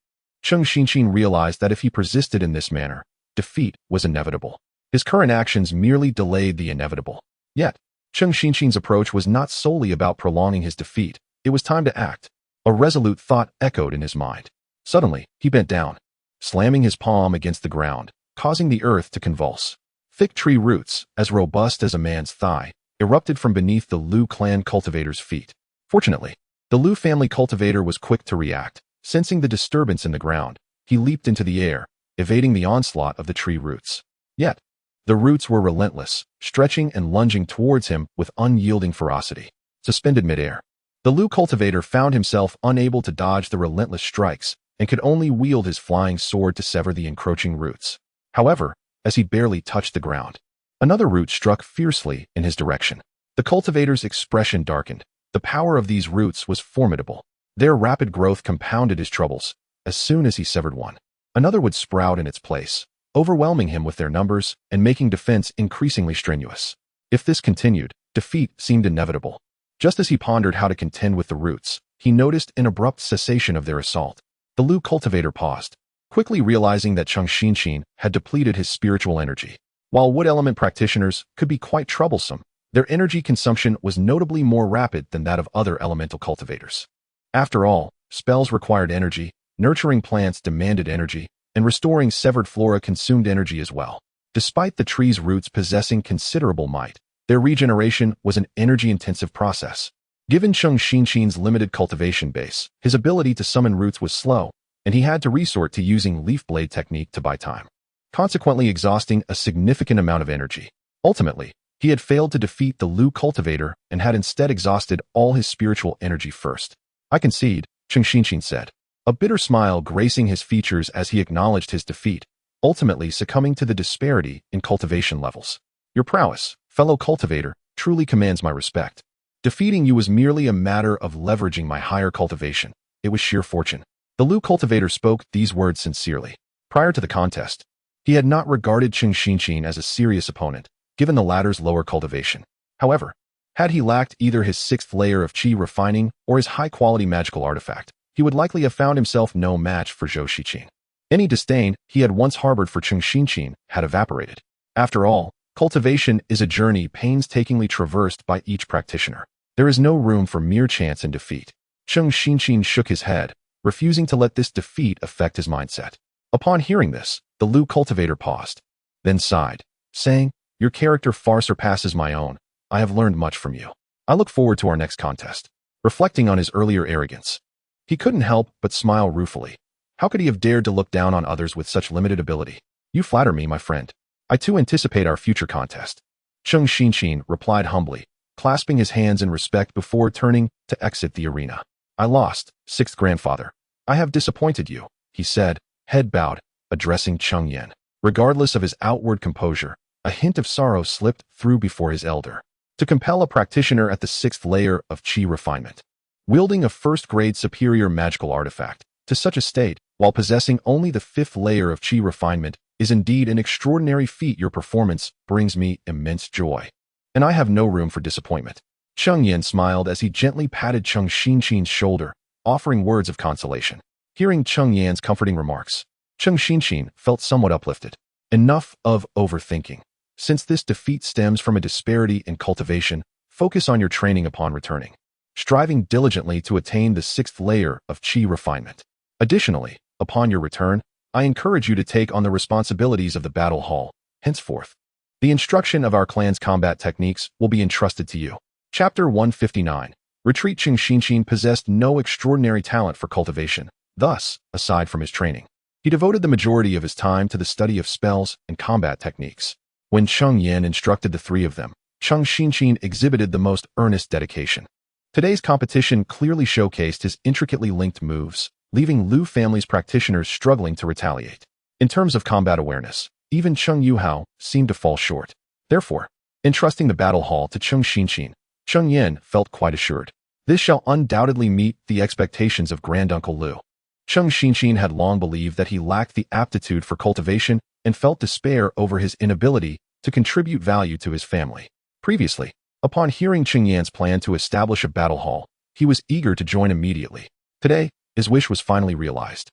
Cheng Xinqin realized that if he persisted in this manner, defeat was inevitable. His current actions merely delayed the inevitable. Yet, Cheng Xinqin's approach was not solely about prolonging his defeat. It was time to act. A resolute thought echoed in his mind. Suddenly, he bent down, slamming his palm against the ground, causing the earth to convulse. Thick tree roots, as robust as a man's thigh, erupted from beneath the Lu clan cultivator's feet. Fortunately, the Lu family cultivator was quick to react. Sensing the disturbance in the ground, he leaped into the air, evading the onslaught of the tree roots. Yet, the roots were relentless, stretching and lunging towards him with unyielding ferocity. Suspended midair, the Lu cultivator found himself unable to dodge the relentless strikes and could only wield his flying sword to sever the encroaching roots. However, as he barely touched the ground, another root struck fiercely in his direction. The cultivator's expression darkened. The power of these roots was formidable. Their rapid growth compounded his troubles. As soon as he severed one, another would sprout in its place, overwhelming him with their numbers and making defense increasingly strenuous. If this continued, defeat seemed inevitable. Just as he pondered how to contend with the roots, he noticed an abrupt cessation of their assault. The Lu cultivator paused, quickly realizing that Cheng Xianxia had depleted his spiritual energy. While wood element practitioners could be quite troublesome, their energy consumption was notably more rapid than that of other elemental cultivators. After all, spells required energy, nurturing plants demanded energy, and restoring severed flora consumed energy as well. Despite the tree's roots possessing considerable might, their regeneration was an energy-intensive process. Given Cheng Xianxia's limited cultivation base, his ability to summon roots was slow, and he had to resort to using leaf blade technique to buy time, consequently exhausting a significant amount of energy. Ultimately, he had failed to defeat the Lu cultivator and had instead exhausted all his spiritual energy first. I concede, Cheng Xianxia said, a bitter smile gracing his features as he acknowledged his defeat, ultimately succumbing to the disparity in cultivation levels. Your prowess, fellow cultivator, truly commands my respect. Defeating you was merely a matter of leveraging my higher cultivation. It was sheer fortune. The Lu cultivator spoke these words sincerely. Prior to the contest, he had not regarded Cheng Xianxia as a serious opponent, given the latter's lower cultivation. However, had he lacked either his sixth layer of qi refining or his high-quality magical artifact, he would likely have found himself no match for Zhou Shiqing. Any disdain he had once harbored for Cheng Xianxia had evaporated. After all, cultivation is a journey painstakingly traversed by each practitioner. There is no room for mere chance and defeat. Cheng Xianxia shook his head, refusing to let this defeat affect his mindset. Upon hearing this, the Lu cultivator paused, then sighed, saying, "Your character far surpasses my own. I have learned much from you. I look forward to our next contest." Reflecting on his earlier arrogance, he couldn't help but smile ruefully. How could he have dared to look down on others with such limited ability? "You flatter me, my friend. I too anticipate our future contest." Cheng Xianxia replied humbly, clasping his hands in respect before turning to exit the arena. "I lost, sixth grandfather. I have disappointed you," he said, head bowed, addressing Cheng Yan. Regardless of his outward composure, a hint of sorrow slipped through before his elder. To compel a practitioner at the sixth layer of qi refinement, wielding a first-grade superior magical artifact, to such a state, while possessing only the fifth layer of qi refinement, is indeed an extraordinary feat. Your performance brings me immense joy, and I have no room for disappointment. Cheng Yan smiled as he gently patted Cheng Xianxia's shoulder, offering words of consolation. Hearing Cheng Yan's comforting remarks, Cheng Xianxia felt somewhat uplifted. Enough of overthinking. Since this defeat stems from a disparity in cultivation, focus on your training upon returning, striving diligently to attain the sixth layer of qi refinement. Additionally, upon your return, I encourage you to take on the responsibilities of the battle hall. Henceforth, the instruction of our clan's combat techniques will be entrusted to you. Chapter 159. Retreat. Cheng Xianxia possessed no extraordinary talent for cultivation. Thus, aside from his training, he devoted the majority of his time to the study of spells and combat techniques. When Cheng Yan instructed the three of them, Cheng Xianxia exhibited the most earnest dedication. Today's competition clearly showcased his intricately linked moves, leaving Lu family's practitioners struggling to retaliate. In terms of combat awareness, even Cheng Yuhao seemed to fall short. Therefore, entrusting the battle hall to Cheng Xianxia, Cheng Yan felt quite assured. This shall undoubtedly meet the expectations of Granduncle Lu. Cheng Xianxia had long believed that he lacked the aptitude for cultivation and felt despair over his inability to contribute value to his family. Previously, upon hearing Cheng Yan's plan to establish a battle hall, he was eager to join immediately. Today, his wish was finally realized.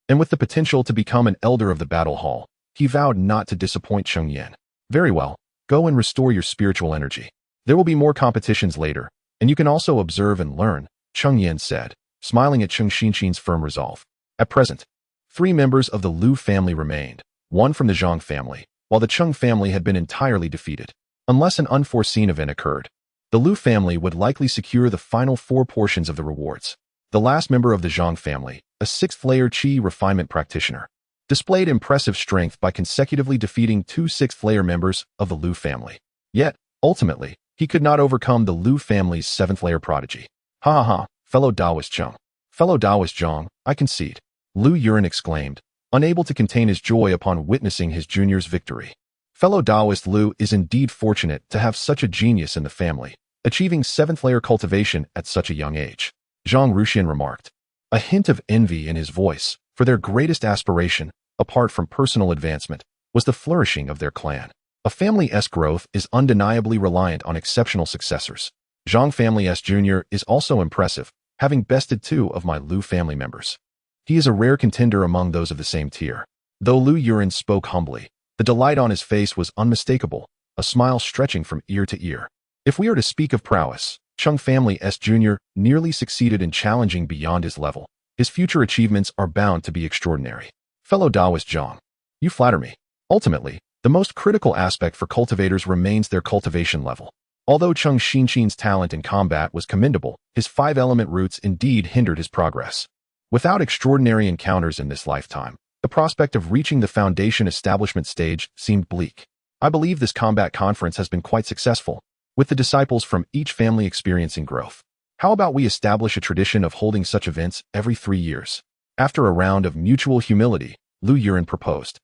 And with the potential to become an elder of the battle hall, he vowed not to disappoint Cheng Yan. "Very well, go and restore your spiritual energy. There will be more competitions later, and you can also observe and learn," Cheng Yan said, smiling at Cheng Xianxia's firm resolve. At present, 3 members of the Lu family remained, 1 from the Zhang family, while the Cheng family had been entirely defeated. Unless an unforeseen event occurred, the Lu family would likely secure the final 4 portions of the rewards. The last member of the Zhang family, a 6th-layer qi refinement practitioner, displayed impressive strength by consecutively defeating 2 6th-layer members of the Lu family. Yet, ultimately, he could not overcome the Lu family's 7th-layer prodigy. "Ha ha ha, fellow Taoist Zhang. Fellow Taoist Zhang, I concede," Lu Yuren exclaimed, unable to contain his joy upon witnessing his junior's victory. Fellow Taoist Lu is indeed fortunate to have such a genius in the family, achieving 7th-layer cultivation at such a young age. Zhang Ruxian remarked, a hint of envy in his voice, for their greatest aspiration, apart from personal advancement, was the flourishing of their clan. A family's growth is undeniably reliant on exceptional successors. Zhang Family S Jr. is also impressive, having bested 2 of my Lu family members. He is a rare contender among those of the same tier. Though Lu Yuran spoke humbly, the delight on his face was unmistakable, a smile stretching from ear to ear. If we are to speak of prowess, Cheng Family S Jr. nearly succeeded in challenging beyond his level. His future achievements are bound to be extraordinary. Fellow Taoist Zhang, you flatter me. Ultimately, the most critical aspect for cultivators remains their cultivation level. Although Cheng Xinqin's talent in combat was commendable, his 5-element roots indeed hindered his progress. Without extraordinary encounters in this lifetime, the prospect of reaching the foundation establishment stage seemed bleak. I believe this combat conference has been quite successful, with the disciples from each family experiencing growth. How about we establish a tradition of holding such events every 3 years? After a round of mutual humility, Lu Yuran proposed.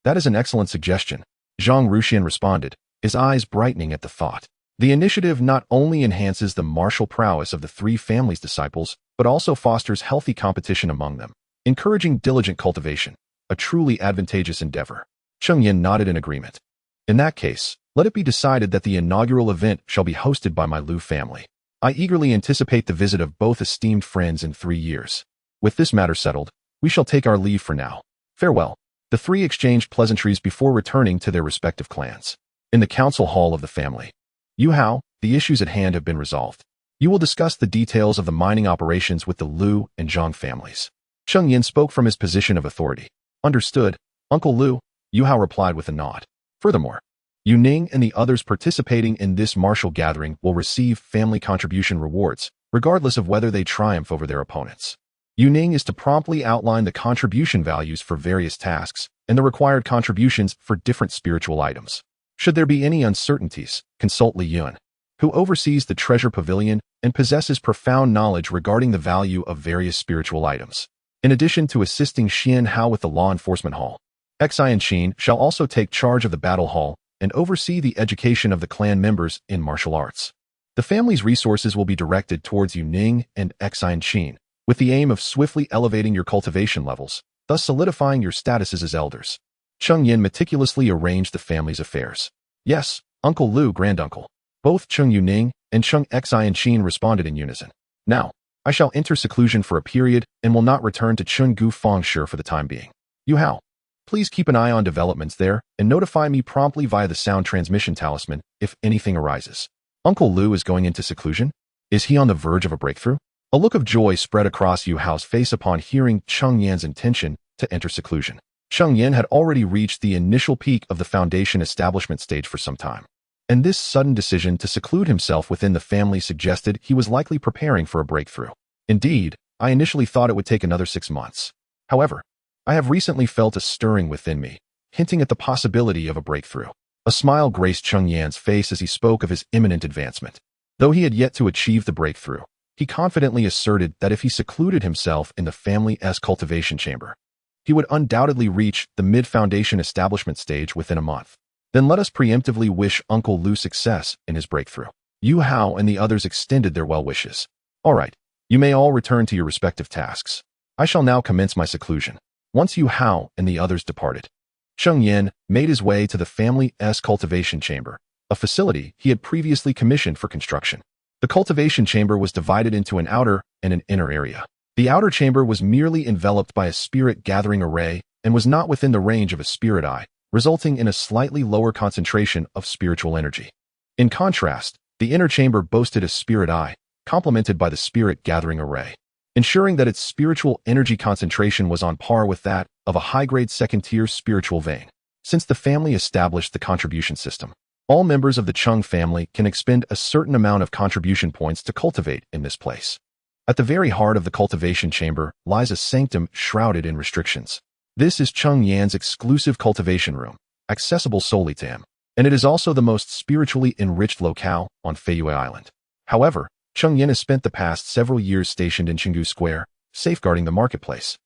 That is an excellent suggestion, Zhang Ruxian responded, his eyes brightening at the thought. The initiative not only enhances the martial prowess of the 3 families' disciples, but also fosters healthy competition among them, encouraging diligent cultivation, a truly advantageous endeavor. Cheng Yan nodded in agreement. In that case, let it be decided that the inaugural event shall be hosted by my Lu family. I eagerly anticipate the visit of both esteemed friends in 3 years. With this matter settled, we shall take our leave for now. Farewell. The 3 exchanged pleasantries before returning to their respective clans. In the council hall of the family. Yu Hao, the issues at hand have been resolved. You will discuss the details of the mining operations with the Lu and Zhang families. Cheng Yan spoke from his position of authority. Understood, Uncle Lu, Yu Hao replied with a nod. Furthermore, Yu Ning and the others participating in this martial gathering will receive family contribution rewards, regardless of whether they triumph over their opponents. Yu Ning is to promptly outline the contribution values for various tasks and the required contributions for different spiritual items. Should there be any uncertainties, consult Li Yun, who oversees the treasure pavilion and possesses profound knowledge regarding the value of various spiritual items. In addition to assisting Xian Hao with the law enforcement hall, Xianxia shall also take charge of the battle hall and oversee the education of the clan members in martial arts. The family's resources will be directed towards Yu Ning and Xianxia, with the aim of swiftly elevating your cultivation levels, thus solidifying your statuses as elders. Cheng Yan meticulously arranged the family's affairs. Yes, Uncle Lu, granduncle. Both Cheng Yu Ning and Cheng Xianxia responded in unison. Now, I shall enter seclusion for a period and will not return to Chungu Fengshi for the time being. Yu Hao, please keep an eye on developments there and notify me promptly via the sound transmission talisman if anything arises. Uncle Lu is going into seclusion? Is he on the verge of a breakthrough? A look of joy spread across Yu Hao's face upon hearing Cheng Yan's intention to enter seclusion. Cheng Yan had already reached the initial peak of the foundation establishment stage for some time, and this sudden decision to seclude himself within the family suggested he was likely preparing for a breakthrough. Indeed, I initially thought it would take another 6 months. However, I have recently felt a stirring within me, hinting at the possibility of a breakthrough. A smile graced Cheng Yan's face as he spoke of his imminent advancement. Though he had yet to achieve the breakthrough, he confidently asserted that if he secluded himself in the family's cultivation chamber, he would undoubtedly reach the mid-foundation establishment stage within a month. Then let us preemptively wish Uncle Lu success in his breakthrough. Yu Hao and the others extended their well wishes. All right, you may all return to your respective tasks. I shall now commence my seclusion. Once Yu Hao and the others departed, Cheng Yan made his way to the family's cultivation chamber, a facility he had previously commissioned for construction. The cultivation chamber was divided into an outer and an inner area. The outer chamber was merely enveloped by a spirit gathering array and was not within the range of a spirit eye, resulting in a slightly lower concentration of spiritual energy. In contrast, the inner chamber boasted a spirit eye, complemented by the spirit gathering array, ensuring that its spiritual energy concentration was on par with that of a high-grade second-tier spiritual vein. Since the family established the contribution system, all members of the Cheng family can expend a certain amount of contribution points to cultivate in this place. At the very heart of the cultivation chamber lies a sanctum shrouded in restrictions. This is Cheng Yan's exclusive cultivation room, accessible solely to him, and it is also the most spiritually enriched locale on Feiyue Island. However, Cheng Yan has spent the past several years stationed in Chengdu Square, safeguarding the marketplace.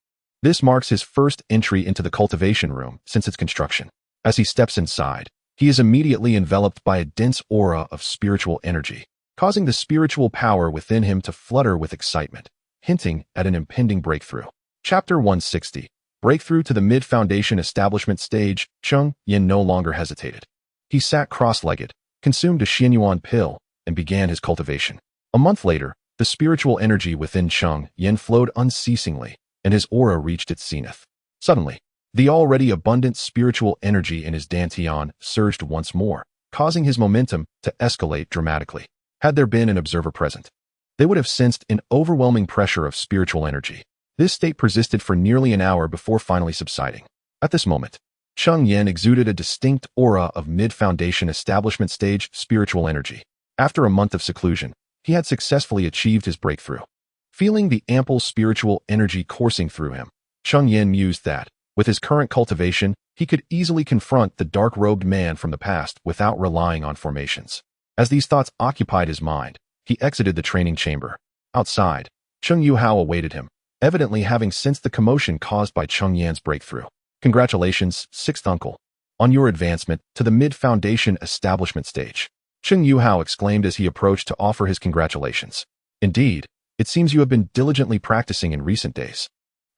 This marks his first entry into the cultivation room since its construction. As he steps inside, he is immediately enveloped by a dense aura of spiritual energy, causing the spiritual power within him to flutter with excitement. hinting at an impending breakthrough. Chapter 160. Breakthrough to the mid-foundation establishment stage. Cheng Yan no longer hesitated. He sat cross-legged, consumed a xianxia pill, and began his cultivation. A month later, the spiritual energy within Cheng Yan flowed unceasingly, and his aura reached its zenith. Suddenly, the already abundant spiritual energy in his dantian surged once more, causing his momentum to escalate dramatically. Had there been an observer present, they would have sensed an overwhelming pressure of spiritual energy. This state persisted for nearly an hour before finally subsiding. At this moment, Cheng Yan exuded a distinct aura of mid-foundation establishment stage spiritual energy. After a month of seclusion, he had successfully achieved his breakthrough. Feeling the ample spiritual energy coursing through him, Cheng Yan mused that, with his current cultivation, he could easily confront the dark-robed man from the past without relying on formations. As these thoughts occupied his mind, he exited the training chamber. Outside, Cheng Yuhao awaited him, evidently having sensed the commotion caused by Cheng Yan's breakthrough. Congratulations, sixth uncle, on your advancement to the mid-foundation establishment stage. Cheng Yuhao exclaimed as he approached to offer his congratulations. Indeed, it seems you have been diligently practicing in recent days.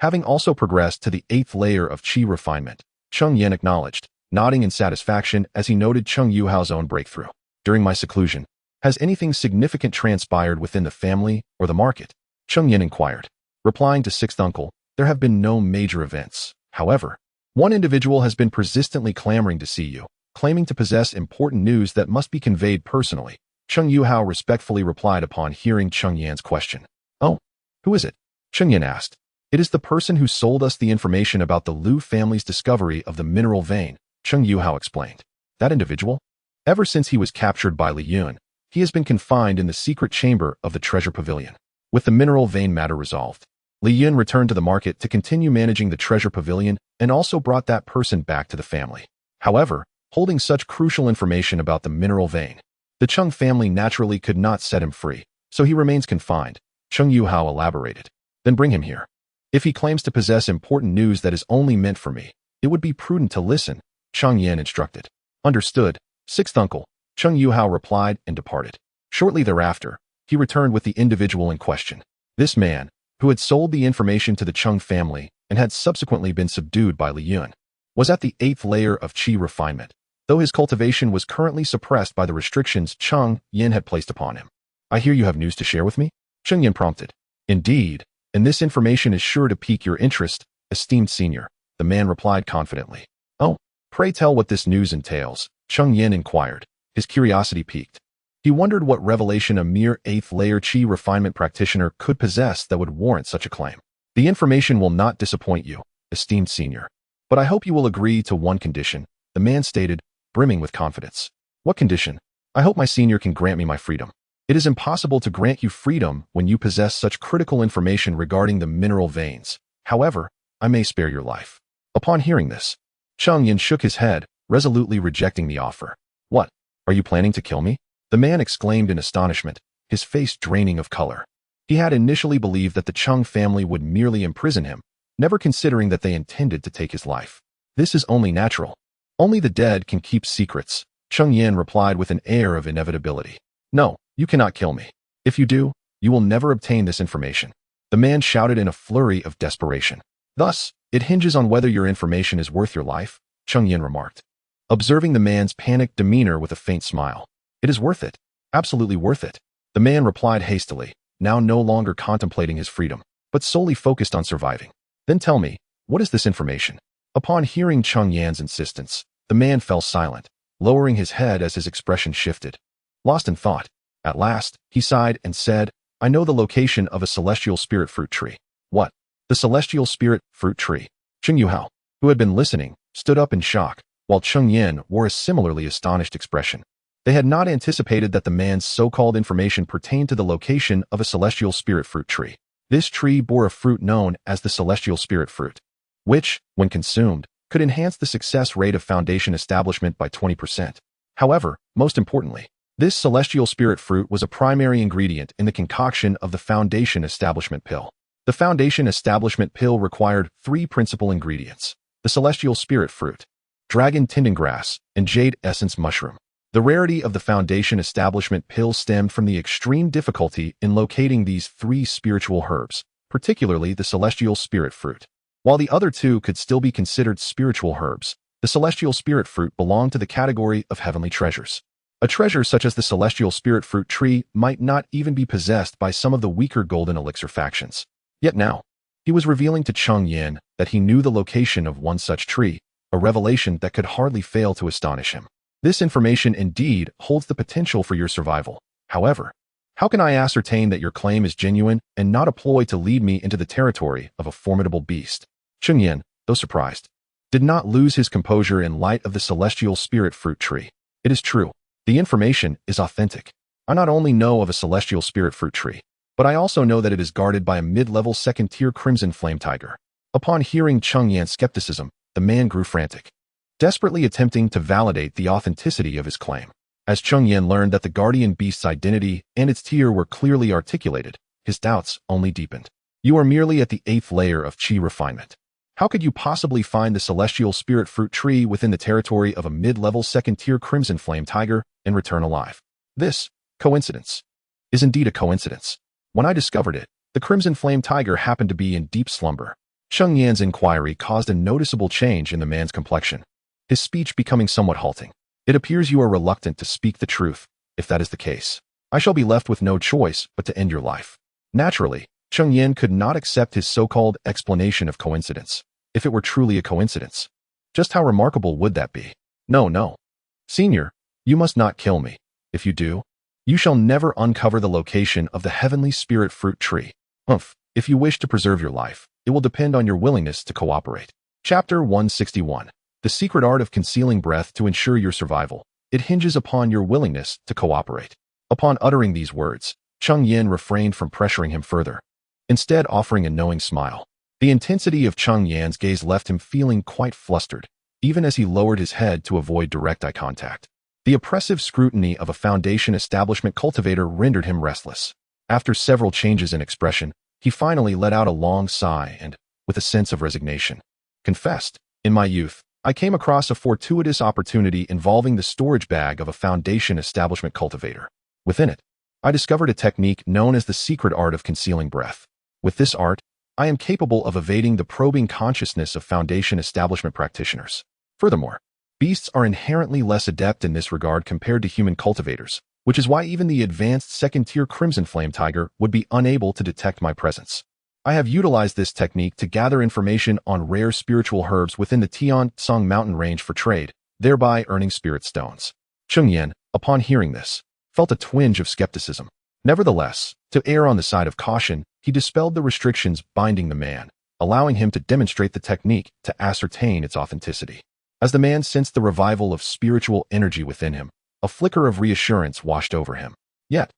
Having also progressed to the 8th layer of qi refinement, Cheng Yan acknowledged, nodding in satisfaction as he noted Cheng Yuhao's own breakthrough. During my seclusion, has anything significant transpired within the family or the market? Cheng Yan inquired. Replying to sixth uncle, there have been no major events. However, one individual has been persistently clamoring to see you, claiming to possess important news that must be conveyed personally. Cheng Yuhao respectfully replied upon hearing Cheng Yan's question. Oh, who is it? Cheng Yan asked. It is the person who sold us the information about the Liu family's discovery of the mineral vein, Cheng Yuhao explained. That individual? Ever since he was captured by Li Yun, he has been confined in the secret chamber of the treasure pavilion. With the mineral vein matter resolved, Li Yun returned to the market to continue managing the treasure pavilion and also brought that person back to the family. However, holding such crucial information about the mineral vein, the Cheng family naturally could not set him free, so he remains confined, Cheng Yuhao elaborated. Then bring him here. If he claims to possess important news that is only meant for me, it would be prudent to listen, Cheng Yan instructed. Understood, sixth uncle, Cheng Yuhao replied and departed. Shortly thereafter, he returned with the individual in question. This man, who had sold the information to the Cheng family and had subsequently been subdued by Li Yun, was at the 8th layer of qi refinement, though his cultivation was currently suppressed by the restrictions Cheng Yan had placed upon him. I hear you have news to share with me? Cheng Yan prompted. Indeed, and this information is sure to pique your interest, esteemed senior, the man replied confidently. Oh, pray tell what this news entails, Cheng Yan inquired, his curiosity piqued. He wondered what revelation a mere 8th layer qi refinement practitioner could possess that would warrant such a claim. The information will not disappoint you, esteemed senior. But I hope you will agree to one condition, the man stated, brimming with confidence. What condition? I hope my senior can grant me my freedom. It is impossible to grant you freedom when you possess such critical information regarding the mineral veins. However, I may spare your life. Upon hearing this, Cheng Yan shook his head, resolutely rejecting the offer. What? Are you planning to kill me? The man exclaimed in astonishment, his face draining of color. He had initially believed that the Cheng family would merely imprison him, never considering that they intended to take his life. This is only natural. Only the dead can keep secrets, Cheng Yan replied with an air of inevitability. No, you cannot kill me. If you do, you will never obtain this information. The man shouted in a flurry of desperation. Thus, it hinges on whether your information is worth your life, Cheng Yan remarked, observing the man's panicked demeanor with a faint smile. It is worth it. Absolutely worth it. The man replied hastily, now no longer contemplating his freedom, but solely focused on surviving. Then tell me, what is this information? Upon hearing Cheng Yan's insistence, the man fell silent, lowering his head as his expression shifted. Lost in thought, at last, he sighed and said, I know the location of a celestial spirit fruit tree. What? The celestial spirit fruit tree? Cheng Yuhao, who had been listening, stood up in shock, while Cheng Yan wore a similarly astonished expression. They had not anticipated that the man's so-called information pertained to the location of a celestial spirit fruit tree. This tree bore a fruit known as the celestial spirit fruit, which, when consumed, could enhance the success rate of foundation establishment by 20%. However, most importantly, this celestial spirit fruit was a primary ingredient in the concoction of the foundation establishment pill. The foundation establishment pill required 3 principal ingredients: the celestial spirit fruit, dragon tendengrass, and jade essence mushroom. The rarity of the foundation establishment pill stemmed from the extreme difficulty in locating these 3 spiritual herbs, particularly the celestial spirit fruit. While the other two could still be considered spiritual herbs, the celestial spirit fruit belonged to the category of heavenly treasures. A treasure such as the celestial spirit fruit tree might not even be possessed by some of the weaker golden elixir factions. Yet now, he was revealing to Cheng Yan that he knew the location of one such tree, a revelation that could hardly fail to astonish him. This information indeed holds the potential for your survival. However, how can I ascertain that your claim is genuine and not a ploy to lead me into the territory of a formidable beast? Cheng Yan, though surprised, did not lose his composure in light of the celestial spirit fruit tree. It is true. The information is authentic. I not only know of a celestial spirit fruit tree, but I also know that it is guarded by a mid-level second-tier crimson flame tiger. Upon hearing Cheng Yan's skepticism, the man grew frantic, desperately attempting to validate the authenticity of his claim. As Cheng Yan learned that the guardian beast's identity and its tier were clearly articulated, his doubts only deepened. You are merely at the 8th layer of chi refinement. How could you possibly find the celestial spirit fruit tree within the territory of a mid-level second-tier crimson flame tiger and return alive? This coincidence is indeed a coincidence. When I discovered it, the crimson flame tiger happened to be in deep slumber. Cheng Yan's inquiry caused a noticeable change in the man's complexion, his speech becoming somewhat halting. It appears you are reluctant to speak the truth. If that is the case, I shall be left with no choice but to end your life. Naturally, Cheng Yan could not accept his so-called explanation of coincidence. If it were truly a coincidence, just how remarkable would that be? No. Senior, you must not kill me. If you do, you shall never uncover the location of the heavenly spirit fruit tree. If you wish to preserve your life, it will depend on your willingness to cooperate. Chapter 161. The secret art of concealing breath to ensure your survival. It hinges upon your willingness to cooperate. Upon uttering these words, Cheng Yan refrained from pressuring him further, instead offering a knowing smile. The intensity of Cheng Yan's gaze left him feeling quite flustered, even as he lowered his head to avoid direct eye contact. The oppressive scrutiny of a Foundation establishment cultivator rendered him restless. After several changes in expression, he finally let out a long sigh and, with a sense of resignation, confessed, "In my youth, I came across a fortuitous opportunity involving the storage bag of a Foundation establishment cultivator. Within it, I discovered a technique known as the secret art of concealing breath. With this art, I am capable of evading the probing consciousness of Foundation establishment practitioners. Furthermore, beasts are inherently less adept in this regard compared to human cultivators, which is why even the advanced second-tier crimson flame tiger would be unable to detect my presence. I have utilized this technique to gather information on rare spiritual herbs within the Tian-Tsang mountain range for trade, thereby earning spirit stones." Cheng Yan, upon hearing this, felt a twinge of skepticism. Nevertheless, to err on the side of caution, he dispelled the restrictions binding the man, allowing him to demonstrate the technique to ascertain its authenticity. As the man sensed the revival of spiritual energy within him, a flicker of reassurance washed over him. Yet,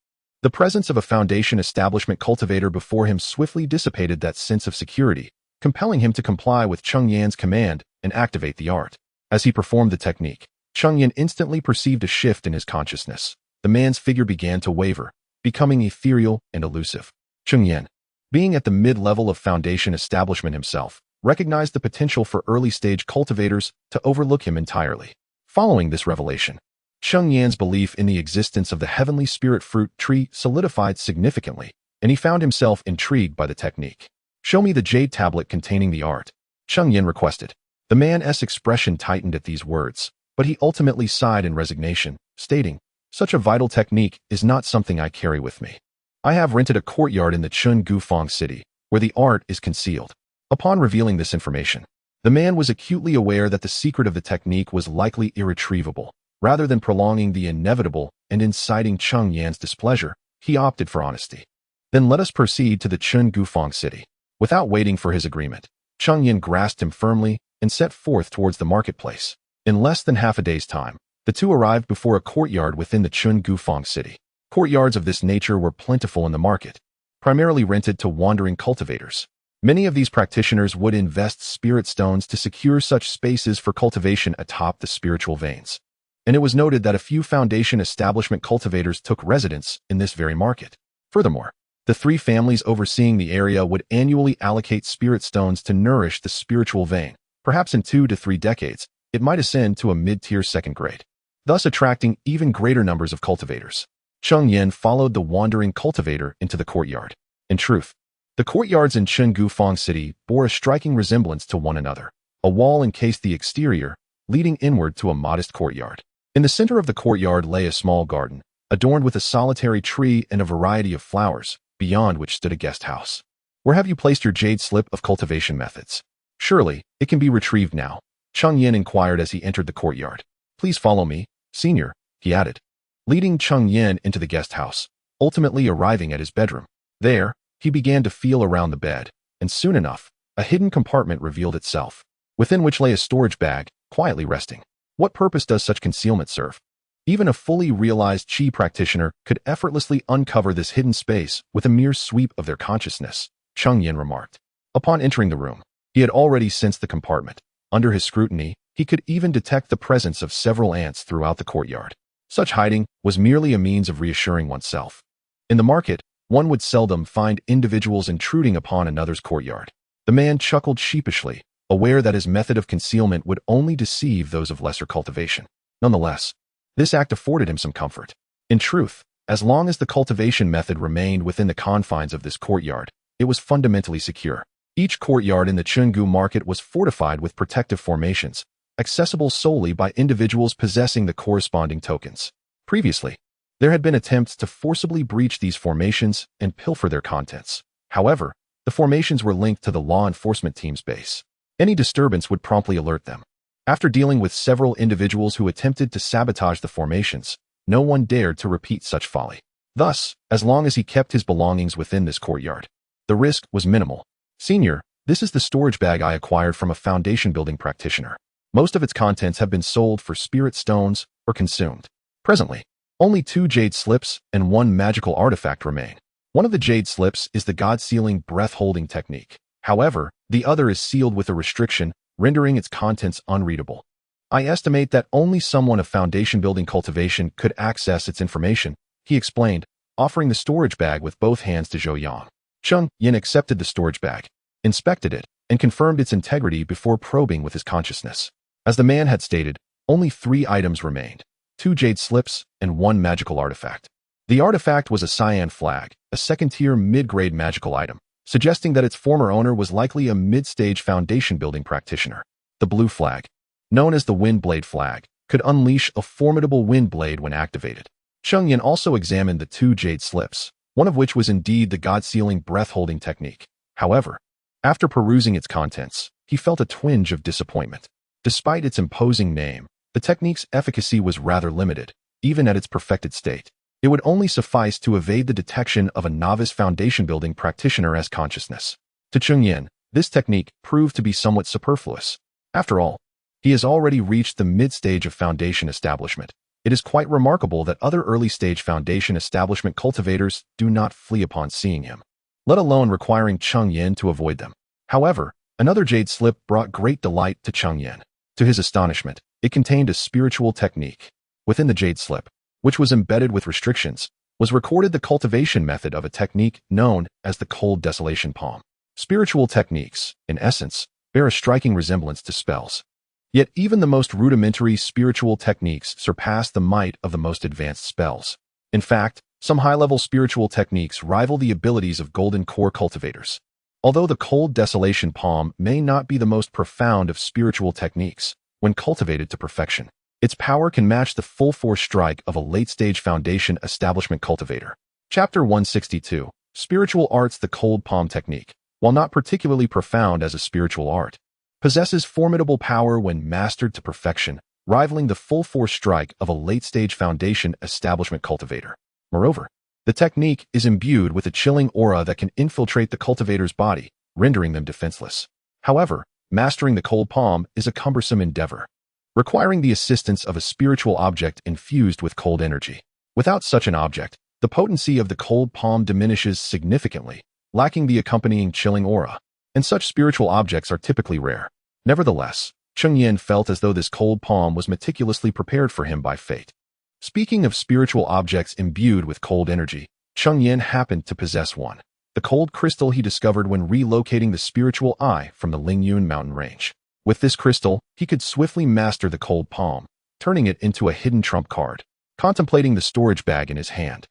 the presence of a Foundation establishment cultivator before him swiftly dissipated that sense of security, compelling him to comply with Cheng Yan's command and activate the art. As he performed the technique, Cheng Yan instantly perceived a shift in his consciousness. The man's figure began to waver, becoming ethereal and elusive. Cheng Yan, being at the mid-level of Foundation establishment himself, recognized the potential for early-stage cultivators to overlook him entirely. Following this revelation, Cheng Yan's belief in the existence of the heavenly spirit fruit tree solidified significantly, and he found himself intrigued by the technique. "Show me the jade tablet containing the art," Cheng Yan requested. The man's expression tightened at these words, but he ultimately sighed in resignation, stating, "Such a vital technique is not something I carry with me. I have rented a courtyard in the Chun Gufang city, where the art is concealed." Upon revealing this information, the man was acutely aware that the secret of the technique was likely irretrievable. Rather than prolonging the inevitable and inciting Cheng Yan's displeasure, he opted for honesty. "Then let us proceed to the Chun Gufang city." Without waiting for his agreement, Cheng Yan grasped him firmly and set forth towards the marketplace. In less than half a day's time, the two arrived before a courtyard within the Chun Gufang city. Courtyards of this nature were plentiful in the market, primarily rented to wandering cultivators. Many of these practitioners would invest spirit stones to secure such spaces for cultivation atop the spiritual veins. And it was noted that a few Foundation establishment cultivators took residence in this very market. Furthermore, the three families overseeing the area would annually allocate spirit stones to nourish the spiritual vein. Perhaps in 2 to 3 decades, it might ascend to a mid-tier second grade, thus attracting even greater numbers of cultivators. Cheng Yan followed the wandering cultivator into the courtyard. In truth, The courtyards in Chengdu City bore a striking resemblance to one another. A wall encased the exterior, leading inward to a modest courtyard. In the center of the courtyard lay a small garden, adorned with a solitary tree and a variety of flowers, beyond which stood a guest house. Where have you placed your jade slip of cultivation methods? Surely, it can be retrieved now, Cheng Yan inquired as he entered the courtyard. Please follow me, senior, he added, leading Cheng Yan into the guest house, ultimately arriving at his bedroom. There, he began to feel around the bed, and soon enough, a hidden compartment revealed itself, within which lay a storage bag, quietly resting. What purpose does such concealment serve? Even a fully realized Qi practitioner could effortlessly uncover this hidden space with a mere sweep of their consciousness, Cheng Yan remarked. Upon entering the room, he had already sensed the compartment. Under his scrutiny, he could even detect the presence of several ants throughout the courtyard. Such hiding was merely a means of reassuring oneself. In the market, one would seldom find individuals intruding upon another's courtyard. The man chuckled sheepishly, aware that his method of concealment would only deceive those of lesser cultivation. Nonetheless, this act afforded him some comfort. In truth, as long as the cultivation method remained within the confines of this courtyard, it was fundamentally secure. Each courtyard in the Chengdu market was fortified with protective formations, accessible solely by individuals possessing the corresponding tokens. Previously, there had been attempts to forcibly breach these formations and pilfer their contents. However, the formations were linked to the law enforcement team's base. Any disturbance would promptly alert them. After dealing with several individuals who attempted to sabotage the formations, no one dared to repeat such folly. Thus, as long as he kept his belongings within this courtyard, the risk was minimal. Senior, this is the storage bag I acquired from a foundation building practitioner. Most of its contents have been sold for spirit stones or consumed. Presently, only 2 jade slips and 1 magical artifact remain. One of the jade slips is the God-sealing breath-holding technique. However, the other is sealed with a restriction, rendering its contents unreadable. I estimate that only someone of foundation-building cultivation could access its information, he explained, offering the storage bag with both hands to Zhou Yang. Cheng Yan accepted the storage bag, inspected it, and confirmed its integrity before probing with his consciousness. As the man had stated, only 3 items remained. 2 jade slips, and 1 magical artifact. The artifact was a cyan flag, a second-tier mid-grade magical item, suggesting that its former owner was likely a mid-stage foundation-building practitioner. The blue flag, known as the wind blade flag, could unleash a formidable wind blade when activated. Cheng Yan also examined the 2 jade slips, one of which was indeed the God-sealing breath-holding technique. However, after perusing its contents, he felt a twinge of disappointment. Despite its imposing name, the technique's efficacy was rather limited, even at its perfected state. It would only suffice to evade the detection of a novice foundation-building practitioner's consciousness. To Cheng Yan, this technique proved to be somewhat superfluous. After all, he has already reached the mid-stage of foundation establishment. It is quite remarkable that other early-stage foundation establishment cultivators do not flee upon seeing him, let alone requiring Cheng Yan to avoid them. However, another jade slip brought great delight to Cheng Yan. To his astonishment, it contained a spiritual technique. Within the jade slip, which was embedded with restrictions, was recorded the cultivation method of a technique known as the cold desolation palm. Spiritual techniques, in essence, bear a striking resemblance to spells. Yet even the most rudimentary spiritual techniques surpass the might of the most advanced spells. In fact, some high-level spiritual techniques rival the abilities of golden core cultivators. Although the cold desolation palm may not be the most profound of spiritual techniques, when cultivated to perfection, its power can match the full-force strike of a late-stage foundation establishment cultivator. Chapter 162, Spiritual Arts. The cold palm technique, while not particularly profound as a spiritual art, possesses formidable power when mastered to perfection, rivaling the full-force strike of a late-stage foundation establishment cultivator. Moreover, the technique is imbued with a chilling aura that can infiltrate the cultivator's body, rendering them defenseless. However, mastering the cold palm is a cumbersome endeavor, requiring the assistance of a spiritual object infused with cold energy. Without such an object, the potency of the cold palm diminishes significantly, lacking the accompanying chilling aura, and such spiritual objects are typically rare. Nevertheless, Cheng Yan felt as though this cold palm was meticulously prepared for him by fate. Speaking of spiritual objects imbued with cold energy, Cheng Yan happened to possess one, the cold crystal he discovered when relocating the spiritual eye from the Lingyun mountain range. With this crystal, he could swiftly master the cold palm, turning it into a hidden trump card. Contemplating the storage bag in his hand,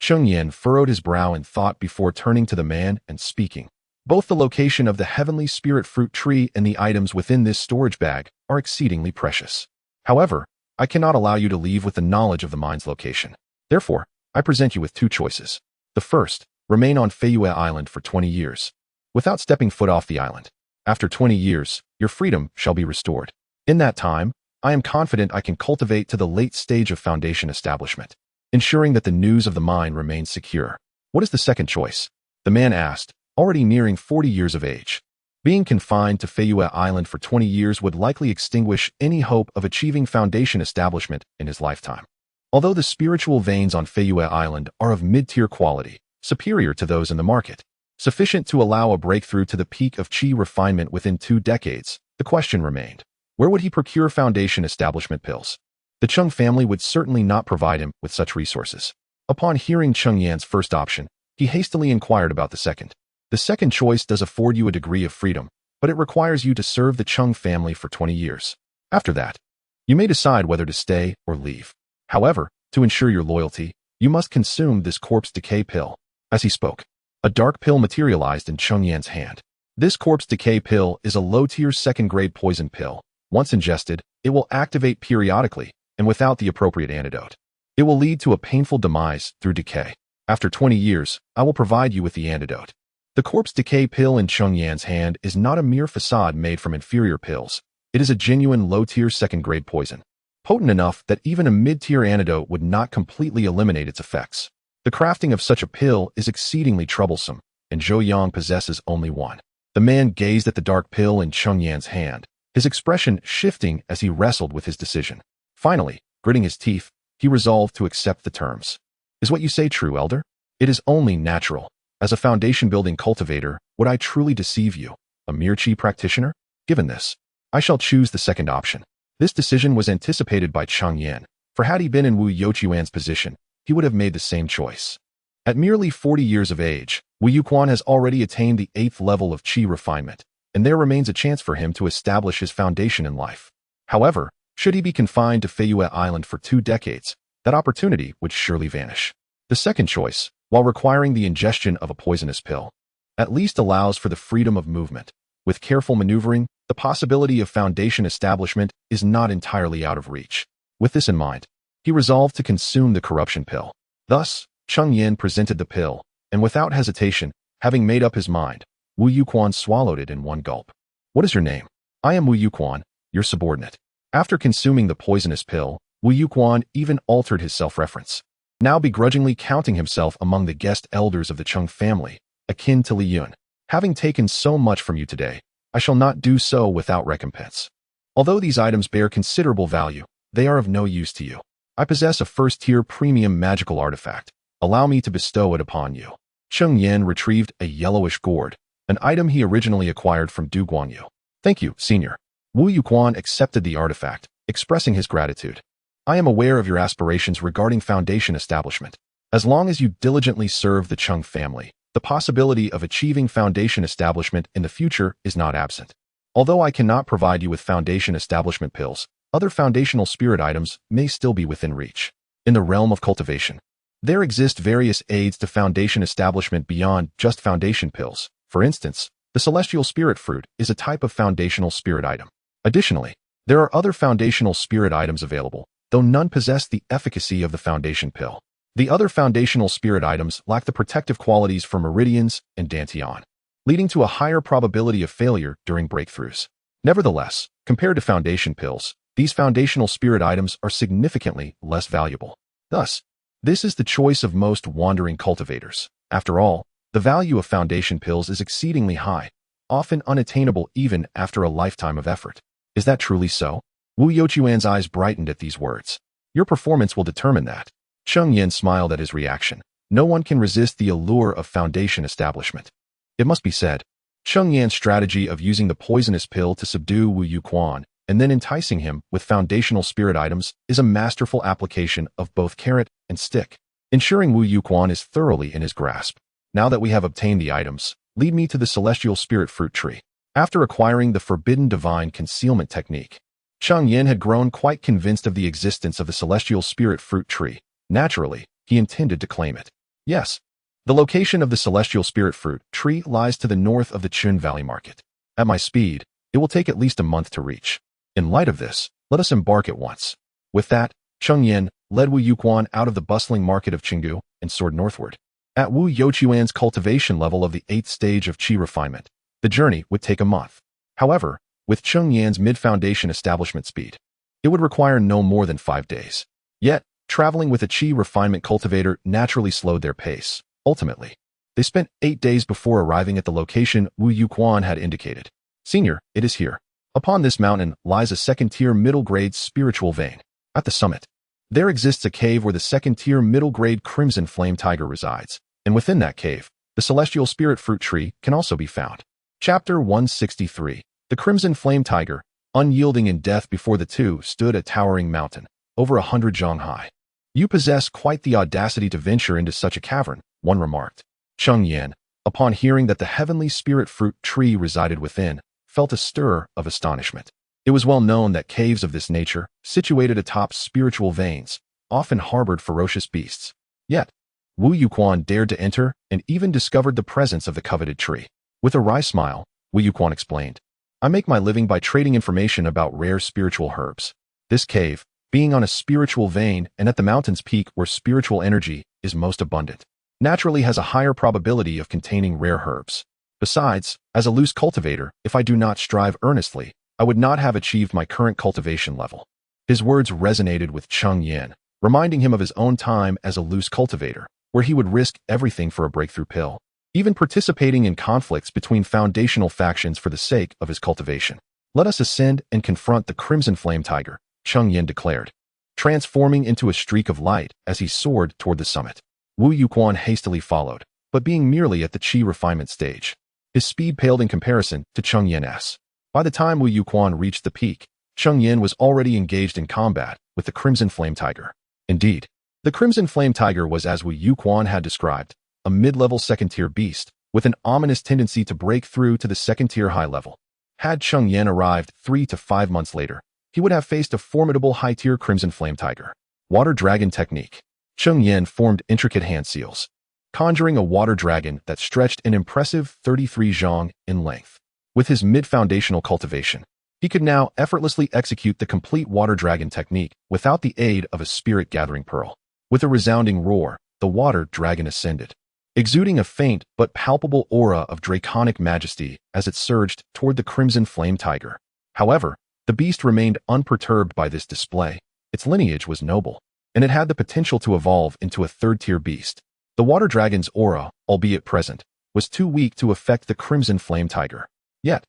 Cheng Yan furrowed his brow in thought before turning to the man and speaking. Both the location of the heavenly spirit fruit tree and the items within this storage bag are exceedingly precious. However, I cannot allow you to leave with the knowledge of the mine's location. Therefore, I present you with two choices. The first, remain on Feiyue Island for 20 years, without stepping foot off the island. After 20 years, your freedom shall be restored. In that time, I am confident I can cultivate to the late stage of foundation establishment, ensuring that the news of the mine remains secure. What is the second choice? The man asked, already nearing 40 years of age. Being confined to Feiyue Island for 20 years would likely extinguish any hope of achieving foundation establishment in his lifetime. Although the spiritual veins on Feiyue Island are of mid-tier quality, superior to those in the market, sufficient to allow a breakthrough to the peak of qi refinement within 2 decades, the question remained, where would he procure foundation establishment pills? The Cheng family would certainly not provide him with such resources. Upon hearing Cheng Yan's first option, he hastily inquired about the second. The second choice does afford you a degree of freedom, but it requires you to serve the Cheng family for 20 years. After that, you may decide whether to stay or leave. However, to ensure your loyalty, you must consume this corpse decay pill. As he spoke, a dark pill materialized in Cheng Yan's hand. This corpse decay pill is a low-tier second-grade poison pill. Once ingested, it will activate periodically and without the appropriate antidote. It will lead to a painful demise through decay. After 20 years, I will provide you with the antidote. The corpse decay pill in Cheng Yan's hand is not a mere facade made from inferior pills. It is a genuine low-tier second-grade poison, potent enough that even a mid-tier antidote would not completely eliminate its effects. The crafting of such a pill is exceedingly troublesome, and Zhou Yang possesses only one. The man gazed at the dark pill in Cheng Yan's hand, his expression shifting as he wrestled with his decision. Finally, gritting his teeth, he resolved to accept the terms. Is what you say true, Elder? It is only natural. As a foundation-building cultivator, would I truly deceive you, a mere qi practitioner? Given this, I shall choose the second option. This decision was anticipated by Cheng Yan, for had he been in Wu Youquan's position, he would have made the same choice. At merely 40 years of age, Wu Youquan has already attained the 8th level of qi refinement, and there remains a chance for him to establish his foundation in life. However, should he be confined to Feiyue Island for 2 decades, that opportunity would surely vanish. The second choice, while requiring the ingestion of a poisonous pill, at least allows for the freedom of movement. With careful maneuvering, the possibility of foundation establishment is not entirely out of reach. With this in mind, he resolved to consume the corruption pill. Thus, Cheng Yan presented the pill, and without hesitation, having made up his mind, Wu Youquan swallowed it in one gulp. What is your name? I am Wu Youquan, your subordinate. After consuming the poisonous pill, Wu Youquan even altered his self-reference, now begrudgingly counting himself among the guest elders of the Cheng family, akin to Li Yun. Having taken so much from you today, I shall not do so without recompense. Although these items bear considerable value, they are of no use to you. I possess a first-tier premium magical artifact. Allow me to bestow it upon you. Cheng Yan retrieved a yellowish gourd, an item he originally acquired from Du Guanyu. Thank you, senior. Wu Youquan accepted the artifact, expressing his gratitude. I am aware of your aspirations regarding foundation establishment. As long as you diligently serve the Cheng family, the possibility of achieving foundation establishment in the future is not absent. Although I cannot provide you with foundation establishment pills, other foundational spirit items may still be within reach. In the realm of cultivation, there exist various aids to foundation establishment beyond just foundation pills. For instance, the celestial spirit fruit is a type of foundational spirit item. Additionally, there are other foundational spirit items available, though none possess the efficacy of the foundation pill. The other foundational spirit items lack the protective qualities for meridians and dantian, leading to a higher probability of failure during breakthroughs. Nevertheless, compared to foundation pills, these foundational spirit items are significantly less valuable. Thus, this is the choice of most wandering cultivators. After all, the value of foundation pills is exceedingly high, often unattainable even after a lifetime of effort. Is that truly so? Wu Youquan's eyes brightened at these words. Your performance will determine that. Cheng Yan smiled at his reaction. No one can resist the allure of foundation establishment. It must be said, Cheng Yan's strategy of using the poisonous pill to subdue Wu Youquan and then enticing him with foundational spirit items is a masterful application of both carrot and stick, ensuring Wu Youquan is thoroughly in his grasp. Now that we have obtained the items, lead me to the celestial spirit fruit tree. After acquiring the forbidden divine concealment technique, Cheng Yan had grown quite convinced of the existence of the celestial spirit fruit tree. Naturally, he intended to claim it. Yes, the location of the celestial spirit fruit tree lies to the north of the Chun Valley Market. At my speed, it will take at least a month to reach. In light of this, let us embark at once. With that, Cheng Yan led Wu Yuquan out of the bustling market of Qinggu and soared northward. At Wu Youquan's cultivation level of the 8th stage of qi refinement, the journey would take a month. However, with Cheng Yan's mid-foundation establishment speed, it would require no more than 5 days. Yet, traveling with a qi refinement cultivator naturally slowed their pace. Ultimately, they spent 8 days before arriving at the location Wu Yuquan had indicated. Senior, it is here. Upon this mountain lies a second-tier middle-grade spiritual vein. At the summit, there exists a cave where the second-tier middle-grade crimson flame tiger resides, and within that cave, the celestial spirit fruit tree can also be found. Chapter 163. The crimson flame tiger, unyielding in death before the two, stood a towering mountain, over 100 zhang high. You possess quite the audacity to venture into such a cavern, one remarked. Cheng Yan, upon hearing that the heavenly spirit fruit tree resided within, felt a stir of astonishment. It was well known that caves of this nature, situated atop spiritual veins, often harbored ferocious beasts. Yet, Wu Yuquan dared to enter and even discovered the presence of the coveted tree. With a wry smile, Wu Yuquan explained, I make my living by trading information about rare spiritual herbs. This cave, being on a spiritual vein and at the mountain's peak where spiritual energy is most abundant, naturally has a higher probability of containing rare herbs. Besides, as a loose cultivator, if I do not strive earnestly, I would not have achieved my current cultivation level. His words resonated with Cheng Yan, reminding him of his own time as a loose cultivator, where he would risk everything for a breakthrough pill, even participating in conflicts between foundational factions for the sake of his cultivation. Let us ascend and confront the crimson flame tiger, Cheng Yan declared, transforming into a streak of light as he soared toward the summit. Wu Yuquan hastily followed, but being merely at the qi refinement stage, his speed paled in comparison to Cheng Yan's. By the time Wu Yuquan reached the peak, Cheng Yan was already engaged in combat with the crimson flame tiger. Indeed, the crimson flame tiger was, as Wu Yuquan had described, a mid-level second-tier beast with an ominous tendency to break through to the second-tier high level. Had Cheng Yan arrived 3 to 5 months later, he would have faced a formidable high-tier crimson flame tiger. Water dragon technique. Cheng Yan formed intricate hand seals, conjuring a water dragon that stretched an impressive 33 zhang in length. With his mid-foundational cultivation, he could now effortlessly execute the complete water dragon technique without the aid of a spirit-gathering pearl. With a resounding roar, the water dragon ascended, exuding a faint but palpable aura of draconic majesty as it surged toward the crimson flame tiger. However, the beast remained unperturbed by this display. Its lineage was noble, and it had the potential to evolve into a third-tier beast. The water dragon's aura, albeit present, was too weak to affect the crimson flame tiger. Yet,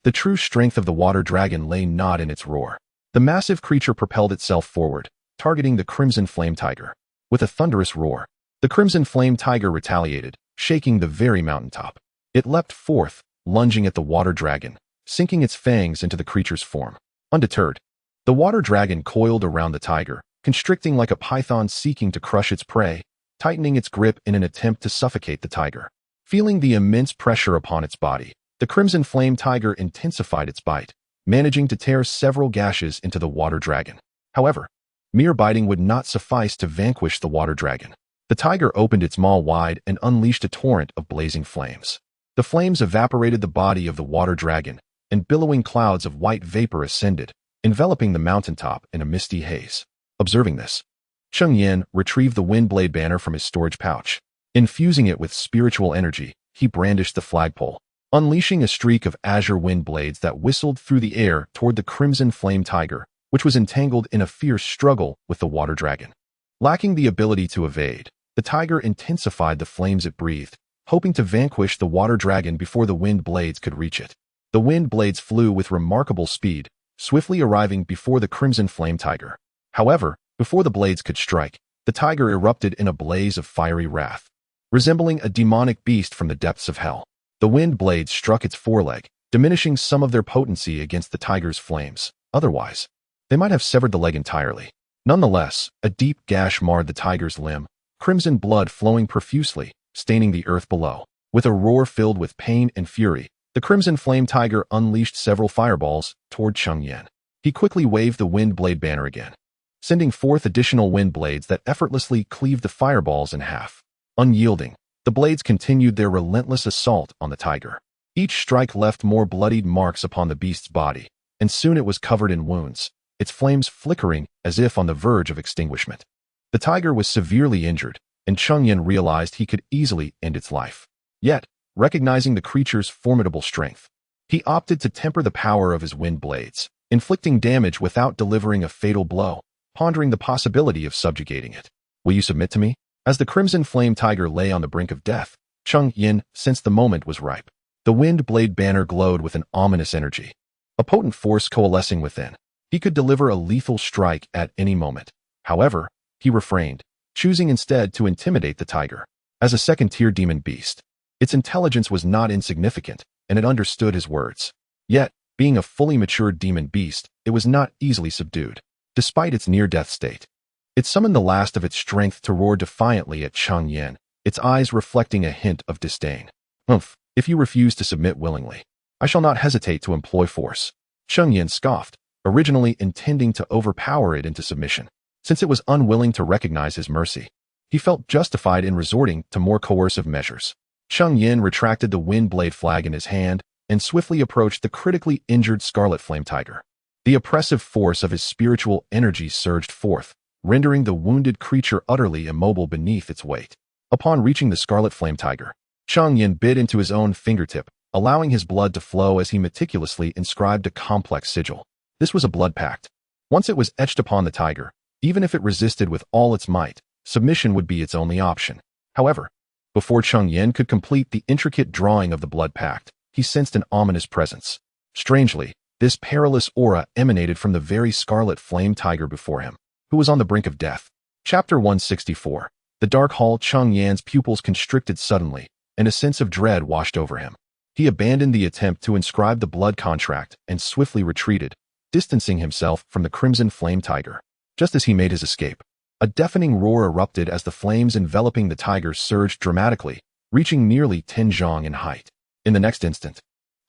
the true strength of the water dragon lay not in its roar. The massive creature propelled itself forward, targeting the crimson flame tiger. With a thunderous roar, the crimson flame tiger retaliated, shaking the very mountaintop. It leapt forth, lunging at the water dragon, sinking its fangs into the creature's form. Undeterred, the water dragon coiled around the tiger, constricting like a python seeking to crush its prey, tightening its grip in an attempt to suffocate the tiger. Feeling the immense pressure upon its body, the crimson flame tiger intensified its bite, managing to tear several gashes into the water dragon. However, mere biting would not suffice to vanquish the water dragon. The tiger opened its maw wide and unleashed a torrent of blazing flames. The flames evaporated the body of the water dragon, and billowing clouds of white vapor ascended, enveloping the mountaintop in a misty haze. Observing this, Cheng Yan retrieved the Windblade banner from his storage pouch. Infusing it with spiritual energy, he brandished the flagpole, unleashing a streak of azure wind blades that whistled through the air toward the crimson flame tiger, which was entangled in a fierce struggle with the water dragon. Lacking the ability to evade, the tiger intensified the flames it breathed, hoping to vanquish the water dragon before the wind blades could reach it. The wind blades flew with remarkable speed, swiftly arriving before the crimson flame tiger. However, before the blades could strike, the tiger erupted in a blaze of fiery wrath. Resembling a demonic beast from the depths of hell, the wind blades struck its foreleg, diminishing some of their potency against the tiger's flames. Otherwise, they might have severed the leg entirely. Nonetheless, a deep gash marred the tiger's limb, crimson blood flowing profusely, staining the earth below. With a roar filled with pain and fury, the crimson flame tiger unleashed several fireballs toward Cheng Yan. He quickly waved the wind blade banner again, sending forth additional wind blades that effortlessly cleaved the fireballs in half. Unyielding, the blades continued their relentless assault on the tiger. Each strike left more bloodied marks upon the beast's body, and soon it was covered in wounds, its flames flickering as if on the verge of extinguishment. The tiger was severely injured, and Cheng Yan realized he could easily end its life. Yet, recognizing the creature's formidable strength, he opted to temper the power of his wind blades, inflicting damage without delivering a fatal blow, pondering the possibility of subjugating it. "Will you submit to me?" As the crimson flame tiger lay on the brink of death, Cheng Yan sensed the moment was ripe. The wind blade banner glowed with an ominous energy, a potent force coalescing within. He could deliver a lethal strike at any moment. However, he refrained, choosing instead to intimidate the tiger. As a second-tier demon beast, its intelligence was not insignificant, and it understood his words. Yet, being a fully matured demon beast, it was not easily subdued. Despite its near-death state, it summoned the last of its strength to roar defiantly at Cheng Yan, its eyes reflecting a hint of disdain. "Humph, if you refuse to submit willingly, I shall not hesitate to employ force." Cheng Yan scoffed, originally intending to overpower it into submission. Since it was unwilling to recognize his mercy, he felt justified in resorting to more coercive measures. Cheng Yan retracted the wind blade flag in his hand and swiftly approached the critically injured scarlet flame tiger. The oppressive force of his spiritual energy surged forth, rendering the wounded creature utterly immobile beneath its weight. Upon reaching the scarlet flame tiger, Cheng Yan bit into his own fingertip, allowing his blood to flow as he meticulously inscribed a complex sigil. This was a blood pact. Once it was etched upon the tiger, even if it resisted with all its might, submission would be its only option. However, before Cheng Yan could complete the intricate drawing of the blood pact, he sensed an ominous presence. Strangely, this perilous aura emanated from the very scarlet flame tiger before him, who was on the brink of death. Chapter 164. The dark hall. Cheng Yan's pupils constricted suddenly, and a sense of dread washed over him. He abandoned the attempt to inscribe the blood contract and swiftly retreated, distancing himself from the crimson flame tiger. Just as he made his escape, a deafening roar erupted as the flames enveloping the tiger surged dramatically, reaching nearly 10 zhang in height. In the next instant,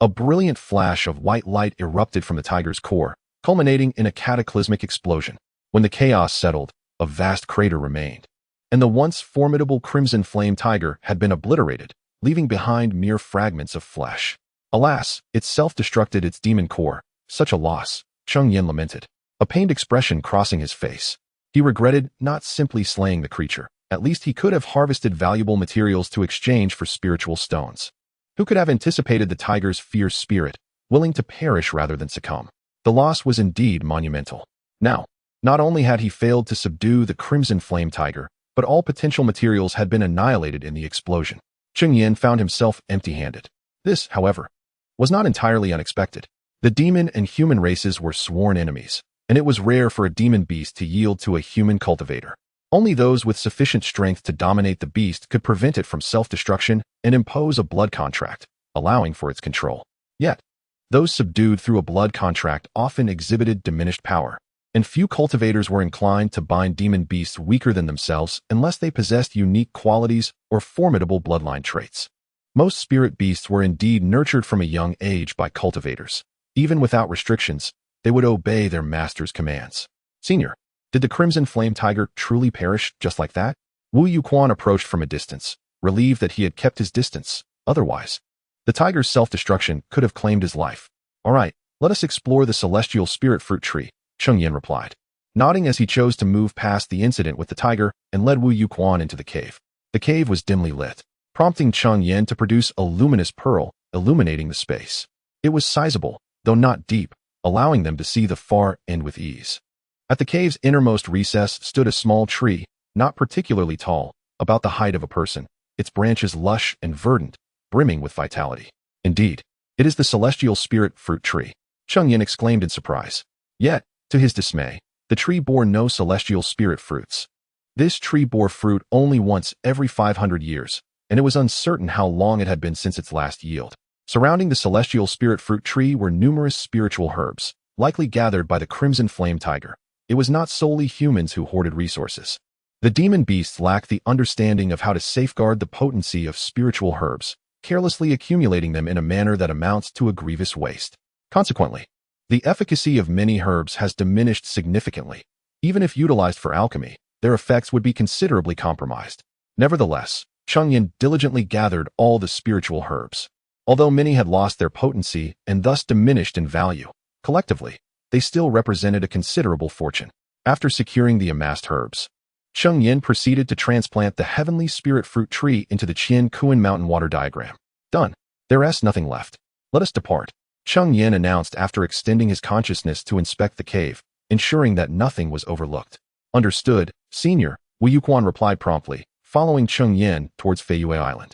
a brilliant flash of white light erupted from the tiger's core, culminating in a cataclysmic explosion. When the chaos settled, a vast crater remained, and the once formidable crimson flame tiger had been obliterated, leaving behind mere fragments of flesh. Alas, it self-destructed its demon core. Such a loss, Cheng Yan lamented, a pained expression crossing his face. He regretted not simply slaying the creature. At least he could have harvested valuable materials to exchange for spiritual stones. Who could have anticipated the tiger's fierce spirit, willing to perish rather than succumb? The loss was indeed monumental. Now, not only had he failed to subdue the crimson flame tiger, but all potential materials had been annihilated in the explosion. Cheng Yan found himself empty-handed. This, however, was not entirely unexpected. The demon and human races were sworn enemies, and it was rare for a demon beast to yield to a human cultivator. Only those with sufficient strength to dominate the beast could prevent it from self-destruction and impose a blood contract, allowing for its control. Yet, those subdued through a blood contract often exhibited diminished power, and few cultivators were inclined to bind demon beasts weaker than themselves unless they possessed unique qualities or formidable bloodline traits. Most spirit beasts were indeed nurtured from a young age by cultivators. Even without restrictions, they would obey their master's commands. "Senior, did the crimson flame tiger truly perish just like that?" Wu Yuquan approached from a distance, relieved that he had kept his distance. Otherwise, the tiger's self-destruction could have claimed his life. "All right, let us explore the celestial spirit fruit tree," Cheng Yan replied, nodding as he chose to move past the incident with the tiger and led Wu Yuquan into the cave. The cave was dimly lit, prompting Cheng Yan to produce a luminous pearl, illuminating the space. It was sizable, though not deep, allowing them to see the far end with ease. At the cave's innermost recess stood a small tree, not particularly tall, about the height of a person, its branches lush and verdant, brimming with vitality. "Indeed, it is the celestial spirit fruit tree," Cheng Yan exclaimed in surprise. Yet, to his dismay, the tree bore no celestial spirit fruits. This tree bore fruit only once every 500 years, and it was uncertain how long it had been since its last yield. Surrounding the celestial spirit fruit tree were numerous spiritual herbs, likely gathered by the crimson flame tiger. It was not solely humans who hoarded resources. The demon beasts lacked the understanding of how to safeguard the potency of spiritual herbs, carelessly accumulating them in a manner that amounts to a grievous waste. Consequently, the efficacy of many herbs has diminished significantly. Even if utilized for alchemy, their effects would be considerably compromised. Nevertheless, Cheng Yan diligently gathered all the spiritual herbs. Although many had lost their potency and thus diminished in value, collectively, they still represented a considerable fortune. After securing the amassed herbs, Cheng Yan proceeded to transplant the heavenly spirit fruit tree into the Qian Kuan mountain water diagram. Done. There is nothing left. Let us depart, Cheng Yan announced after extending his consciousness to inspect the cave, ensuring that nothing was overlooked. Understood, Senior, Wu Yuquan replied promptly, following Cheng Yan towards Feiyue Island.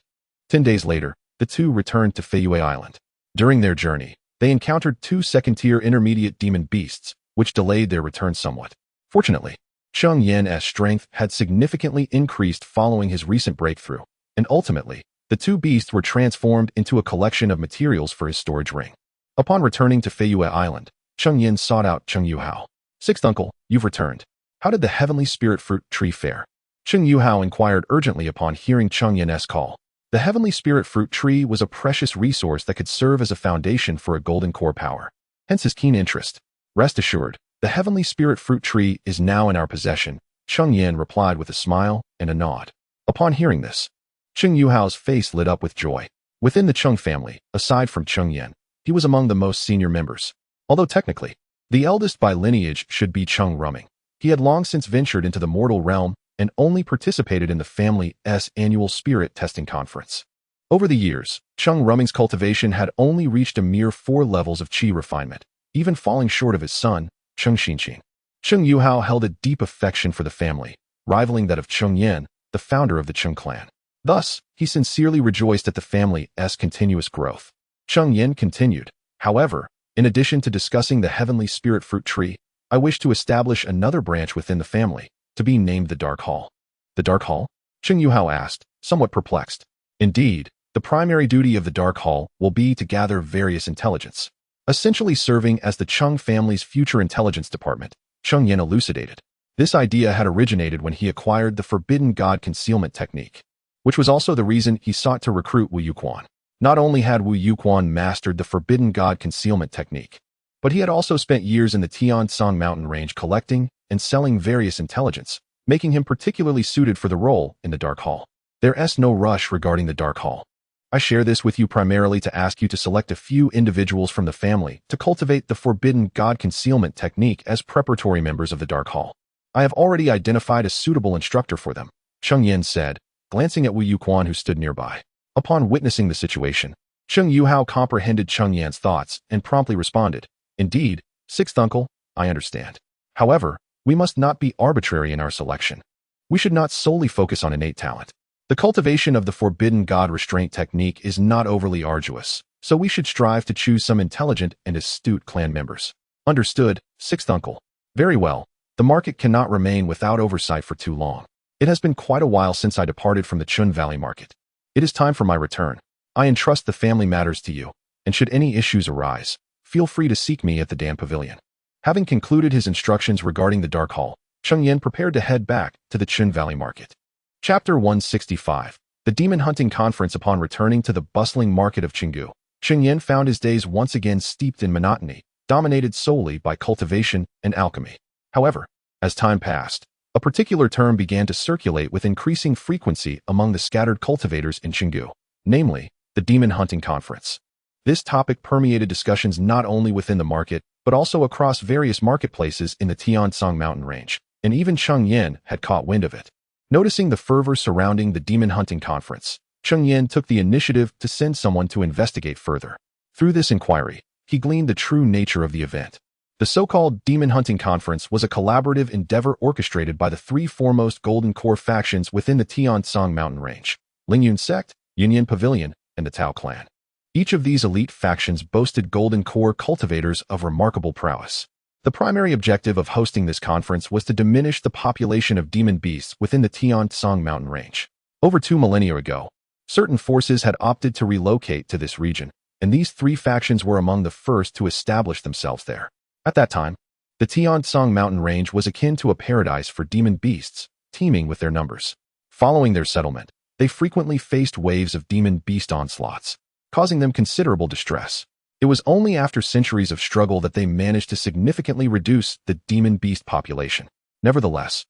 10 days later, the two returned to Feiyue Island. During their journey, they encountered two second-tier intermediate demon beasts, which delayed their return somewhat. Fortunately, Cheng Yan's strength had significantly increased following his recent breakthrough, and ultimately, the two beasts were transformed into a collection of materials for his storage ring. Upon returning to Feiyue Island, Cheng Yan sought out Cheng Yuhao. Sixth uncle, you've returned. How did the heavenly spirit fruit tree fare? Cheng Yuhao inquired urgently upon hearing Cheng Yan's call. The heavenly spirit fruit tree was a precious resource that could serve as a foundation for a golden core power. Hence his keen interest. Rest assured, the heavenly spirit fruit tree is now in our possession, Cheng Yan replied with a smile and a nod. Upon hearing this, Cheng Yuhao's face lit up with joy. Within the Cheng family, aside from Cheng Yan, he was among the most senior members. Although technically, the eldest by lineage should be Cheng Rumming, he had long since ventured into the mortal realm and only participated in the family's annual spirit testing conference. Over the years, Cheng Rumming's cultivation had only reached a mere 4 levels of qi refinement, even falling short of his son, Cheng Xinqing. Cheng Yuhao held a deep affection for the family, rivaling that of Cheng Yan, the founder of the Cheng clan. Thus, he sincerely rejoiced at the family's continuous growth. Cheng Yan continued, however, in addition to discussing the heavenly spirit fruit tree, I wish to establish another branch within the family, to be named the Dark Hall. The Dark Hall? Cheng Yuhao asked, somewhat perplexed. Indeed, the primary duty of the Dark Hall will be to gather various intelligence, essentially serving as the Cheng family's future intelligence department, Cheng Yan elucidated. This idea had originated when he acquired the Forbidden God concealment technique, which was also the reason he sought to recruit Wu Yuquan. Not only had Wu Yuquan mastered the Forbidden God concealment technique, but he had also spent years in the Tiansong mountain range collecting and selling various intelligence, making him particularly suited for the role in the Dark Hall. There's no rush regarding the Dark Hall. I share this with you primarily to ask you to select a few individuals from the family to cultivate the Forbidden God concealment technique as preparatory members of the Dark Hall. I have already identified a suitable instructor for them, Cheng Yan said, glancing at Wu Yuquan who stood nearby. Upon witnessing the situation, Cheng Yuhao comprehended Cheng Yan's thoughts and promptly responded, Indeed, sixth uncle, I understand. However, we must not be arbitrary in our selection. We should not solely focus on innate talent. The cultivation of the Forbidden God restraint technique is not overly arduous, so we should strive to choose some intelligent and astute clan members. Understood, sixth uncle. Very well. The market cannot remain without oversight for too long. It has been quite a while since I departed from the Chun Valley market. It is time for my return. I entrust the family matters to you, and should any issues arise, feel free to seek me at the Dan Pavilion. Having concluded his instructions regarding the Dark Hall, Cheng Yan prepared to head back to the Chun Valley market. Chapter 165. The Demon Hunting Conference. Upon returning to the bustling market of Qinggu, Cheng Yan found his days once again steeped in monotony, dominated solely by cultivation and alchemy. However, as time passed, a particular term began to circulate with increasing frequency among the scattered cultivators in Qinggu, namely, the Demon Hunting Conference. This topic permeated discussions not only within the market, but also across various marketplaces in the Tiansong mountain range, and even Cheng Yan had caught wind of it. Noticing the fervor surrounding the Demon Hunting Conference, Cheng Yan took the initiative to send someone to investigate further. Through this inquiry, he gleaned the true nature of the event. The so-called Demon Hunting Conference was a collaborative endeavor orchestrated by the 3 foremost Golden Core factions within the Tiansong mountain range, Lingyun Sect, Yunyan Pavilion, and the Tao clan. Each of these elite factions boasted Golden Core cultivators of remarkable prowess. The primary objective of hosting this conference was to diminish the population of demon beasts within the Tiansong mountain range. Over 2 millennia ago, certain forces had opted to relocate to this region, and these 3 factions were among the first to establish themselves there. At that time, the Tiansong mountain range was akin to a paradise for demon beasts, teeming with their numbers. Following their settlement, they frequently faced waves of demon beast onslaughts, causing them considerable distress. It was only after centuries of struggle that they managed to significantly reduce the demon beast population. Nevertheless,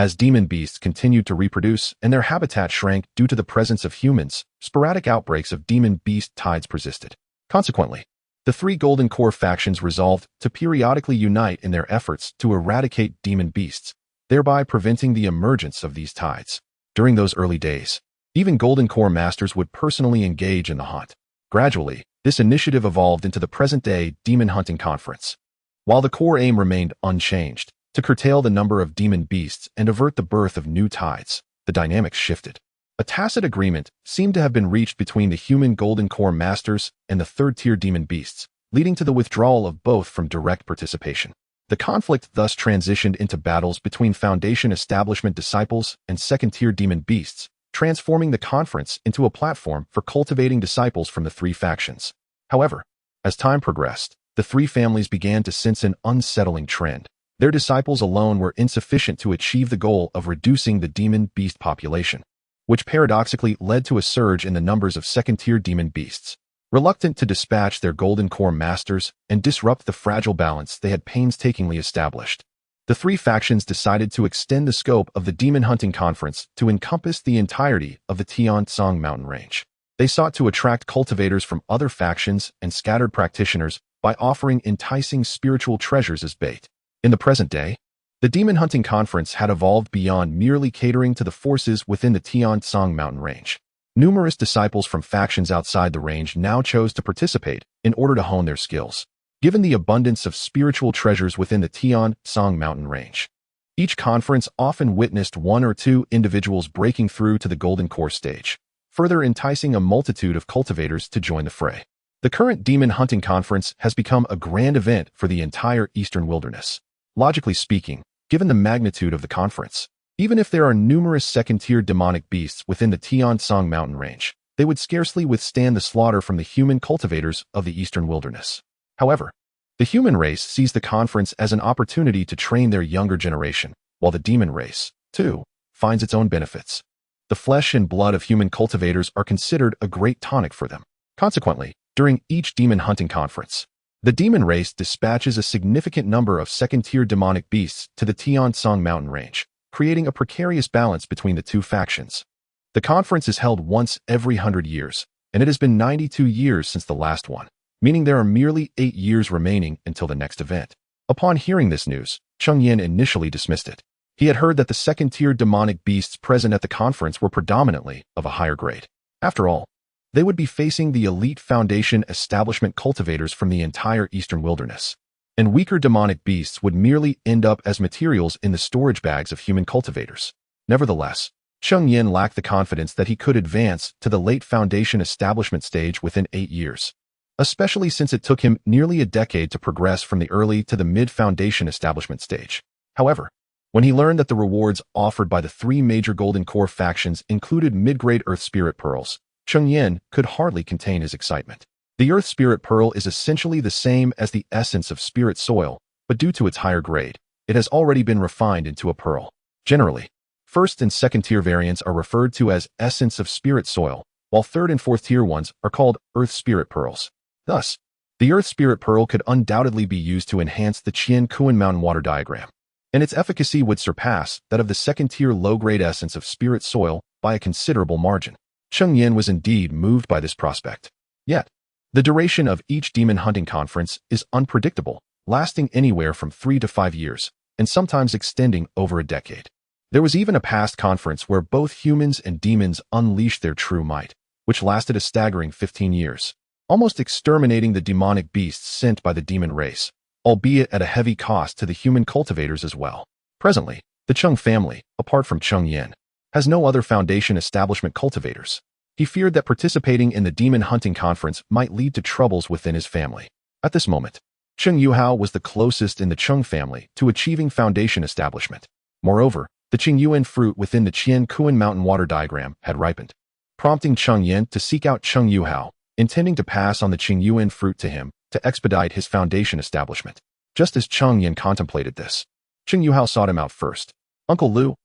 As demon beasts continued to reproduce and their habitat shrank due to the presence of humans, sporadic outbreaks of demon beast tides persisted. Consequently, the three Golden Core factions resolved to periodically unite in their efforts to eradicate demon beasts, thereby preventing the emergence of these tides. During those early days, even Golden Core masters would personally engage in the hunt. Gradually, this initiative evolved into the present-day Demon Hunting Conference. While the core aim remained unchanged, to curtail the number of demon beasts and avert the birth of new tides, the dynamics shifted. A tacit agreement seemed to have been reached between the human Golden Core masters and the third-tier demon beasts, leading to the withdrawal of both from direct participation. The conflict thus transitioned into battles between Foundation establishment disciples and second-tier demon beasts, transforming the conference into a platform for cultivating disciples from the three factions. However, as time progressed, the three families began to sense an unsettling trend. Their disciples alone were insufficient to achieve the goal of reducing the demon beast population, which paradoxically led to a surge in the numbers of second-tier demon beasts. Reluctant to dispatch their Golden Core masters and disrupt the fragile balance they had painstakingly established, the three factions decided to extend the scope of the Demon Hunting Conference to encompass the entirety of the Xianxia mountain range. They sought to attract cultivators from other factions and scattered practitioners by offering enticing spiritual treasures as bait. In the present day, the Demon Hunting Conference had evolved beyond merely catering to the forces within the Xianxia mountain range. Numerous disciples from factions outside the range now chose to participate in order to hone their skills. Given the abundance of spiritual treasures within the Xianxia mountain range, each conference often witnessed one or two individuals breaking through to the Golden Core stage, further enticing a multitude of cultivators to join the fray. The current Demon Hunting Conference has become a grand event for the entire Eastern Wilderness. Logically speaking, given the magnitude of the conference, even if there are numerous second-tier demonic beasts within the Xianxia mountain range, they would scarcely withstand the slaughter from the human cultivators of the Eastern Wilderness. However, the human race sees the conference as an opportunity to train their younger generation, while the demon race, too, finds its own benefits. The flesh and blood of human cultivators are considered a great tonic for them. Consequently, during each demon hunting conference, the demon race dispatches a significant number of second-tier demonic beasts to the Xianxia mountain range, creating a precarious balance between the two factions. The conference is held once every 100 years, and it has been 92 years since the last one, meaning there are merely 8 years remaining until the next event. Upon hearing this news, Cheng Yan initially dismissed it. He had heard that the second-tier demonic beasts present at the conference were predominantly of a higher grade. After all, they would be facing the elite Foundation establishment cultivators from the entire Eastern Wilderness, and weaker demonic beasts would merely end up as materials in the storage bags of human cultivators. Nevertheless, Cheng Yan lacked the confidence that he could advance to the late Foundation establishment stage within 8 years, especially since it took him nearly a decade to progress from the early to the mid-Foundation establishment stage. However, when he learned that the rewards offered by the three major Golden Core factions included mid-grade Earth Spirit Pearls, Cheng Yan could hardly contain his excitement. The Earth Spirit Pearl is essentially the same as the essence of Spirit Soil, but due to its higher grade, it has already been refined into a pearl. Generally, first and second tier variants are referred to as Essence of Spirit Soil, while third and fourth tier ones are called Earth Spirit Pearls. Thus, the Earth Spirit Pearl could undoubtedly be used to enhance the Qian Mountain Water diagram, and its efficacy would surpass that of the second-tier low-grade Essence of Spirit Soil by a considerable margin. Cheng Yan was indeed moved by this prospect. Yet, the duration of each demon hunting conference is unpredictable, lasting anywhere from 3 to 5 years, and sometimes extending over a decade. There was even a past conference where both humans and demons unleashed their true might, which lasted a staggering 15 years, almost exterminating the demonic beasts sent by the demon race, albeit at a heavy cost to the human cultivators as well. Presently, the Cheng family, apart from Cheng Yan, has no other Foundation establishment cultivators. He feared that participating in the demon hunting conference might lead to troubles within his family. At this moment, Cheng Yuhao was the closest in the Cheng family to achieving Foundation establishment. Moreover, the Qingyuan fruit within the Qian Mountain Water diagram had ripened, prompting Cheng Yan to seek out Cheng Yuhao, intending to pass on the Qingyuan fruit to him to expedite his Foundation establishment. Just as Cheng Yan contemplated this, Cheng Yuhao sought him out first. Uncle Lu,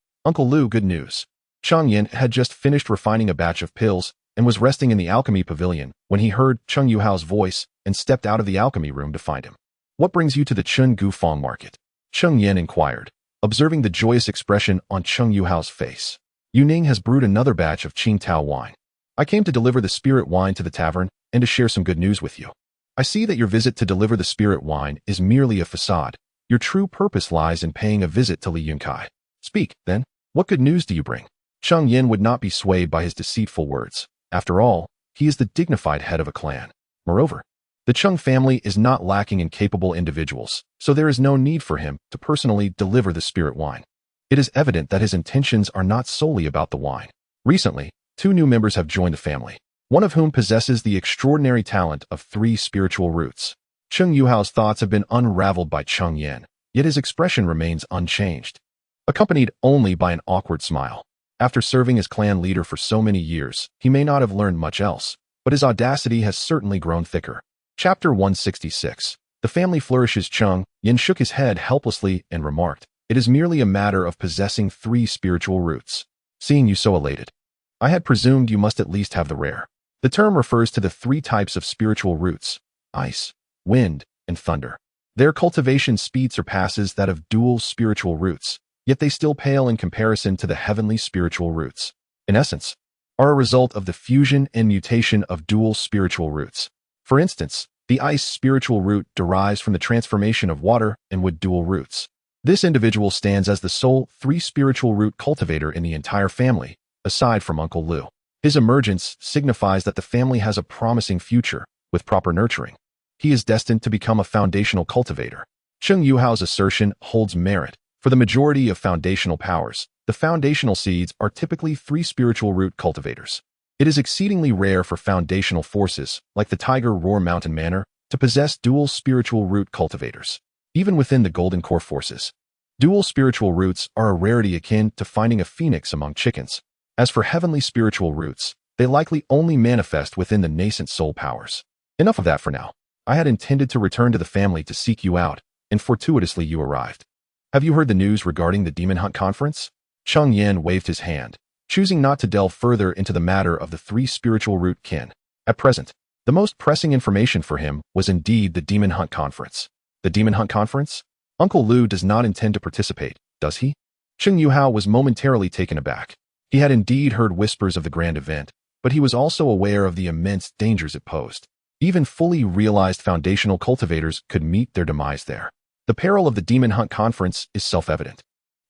good news. Cheng Yan had just finished refining a batch of pills and was resting in the alchemy pavilion when he heard Cheng Yuhao's voice and stepped out of the alchemy room to find him. What brings you to the Chun Gu Fong market? Cheng Yan inquired, observing the joyous expression on Cheng Yuhao's face. Yuning has brewed another batch of Qingtao wine. I came to deliver the spirit wine to the tavern and to share some good news with you. I see that your visit to deliver the spirit wine is merely a facade. Your true purpose lies in paying a visit to Li Yunkai. Speak, then. What good news do you bring? Cheng Yan would not be swayed by his deceitful words. After all, he is the dignified head of a clan. Moreover, the Cheng family is not lacking in capable individuals, so there is no need for him to personally deliver the spirit wine. It is evident that his intentions are not solely about the wine. Recently, 2 new members have joined the family, one of whom possesses the extraordinary talent of 3 spiritual roots. Cheng Yuhao's thoughts have been unraveled by Cheng Yan, yet his expression remains unchanged, accompanied only by an awkward smile. After serving as clan leader for so many years, he may not have learned much else, but his audacity has certainly grown thicker. Chapter 166. The family flourishes. Cheng Yan shook his head helplessly and remarked, "It is merely a matter of possessing 3 spiritual roots. Seeing you so elated, I had presumed you must at least have the rare." The term refers to the 3 types of spiritual roots: ice, wind, and thunder. Their cultivation speed surpasses that of dual spiritual roots, yet they still pale in comparison to the heavenly spiritual roots. In essence, are a result of the fusion and mutation of dual spiritual roots. For instance, the ice spiritual root derives from the transformation of water and wood dual roots. This individual stands as the sole 3 spiritual root cultivator in the entire family, aside from Uncle Lu. His emergence signifies that the family has a promising future, with proper nurturing. He is destined to become a foundational cultivator. Cheng Yuhao's assertion holds merit. For the majority of foundational powers, the foundational seeds are typically 3 spiritual root cultivators. It is exceedingly rare for foundational forces, like the Tiger Roar Mountain Manor, to possess dual spiritual root cultivators. Even within the Golden Core forces, dual spiritual roots are a rarity akin to finding a phoenix among chickens. As for heavenly spiritual roots, they likely only manifest within the nascent soul powers. Enough of that for now. I had intended to return to the family to seek you out, and fortuitously you arrived. Have you heard the news regarding the Demon Hunt Conference? Cheng Yan waved his hand, choosing not to delve further into the matter of the 3 spiritual root kin. At present, the most pressing information for him was indeed the Demon Hunt Conference. The Demon Hunt Conference? Uncle Lu does not intend to participate, does he? Cheng Yuhao was momentarily taken aback. He had indeed heard whispers of the grand event, but he was also aware of the immense dangers it posed. Even fully realized foundational cultivators could meet their demise there. The peril of the Demon Hunt Conference is self-evident.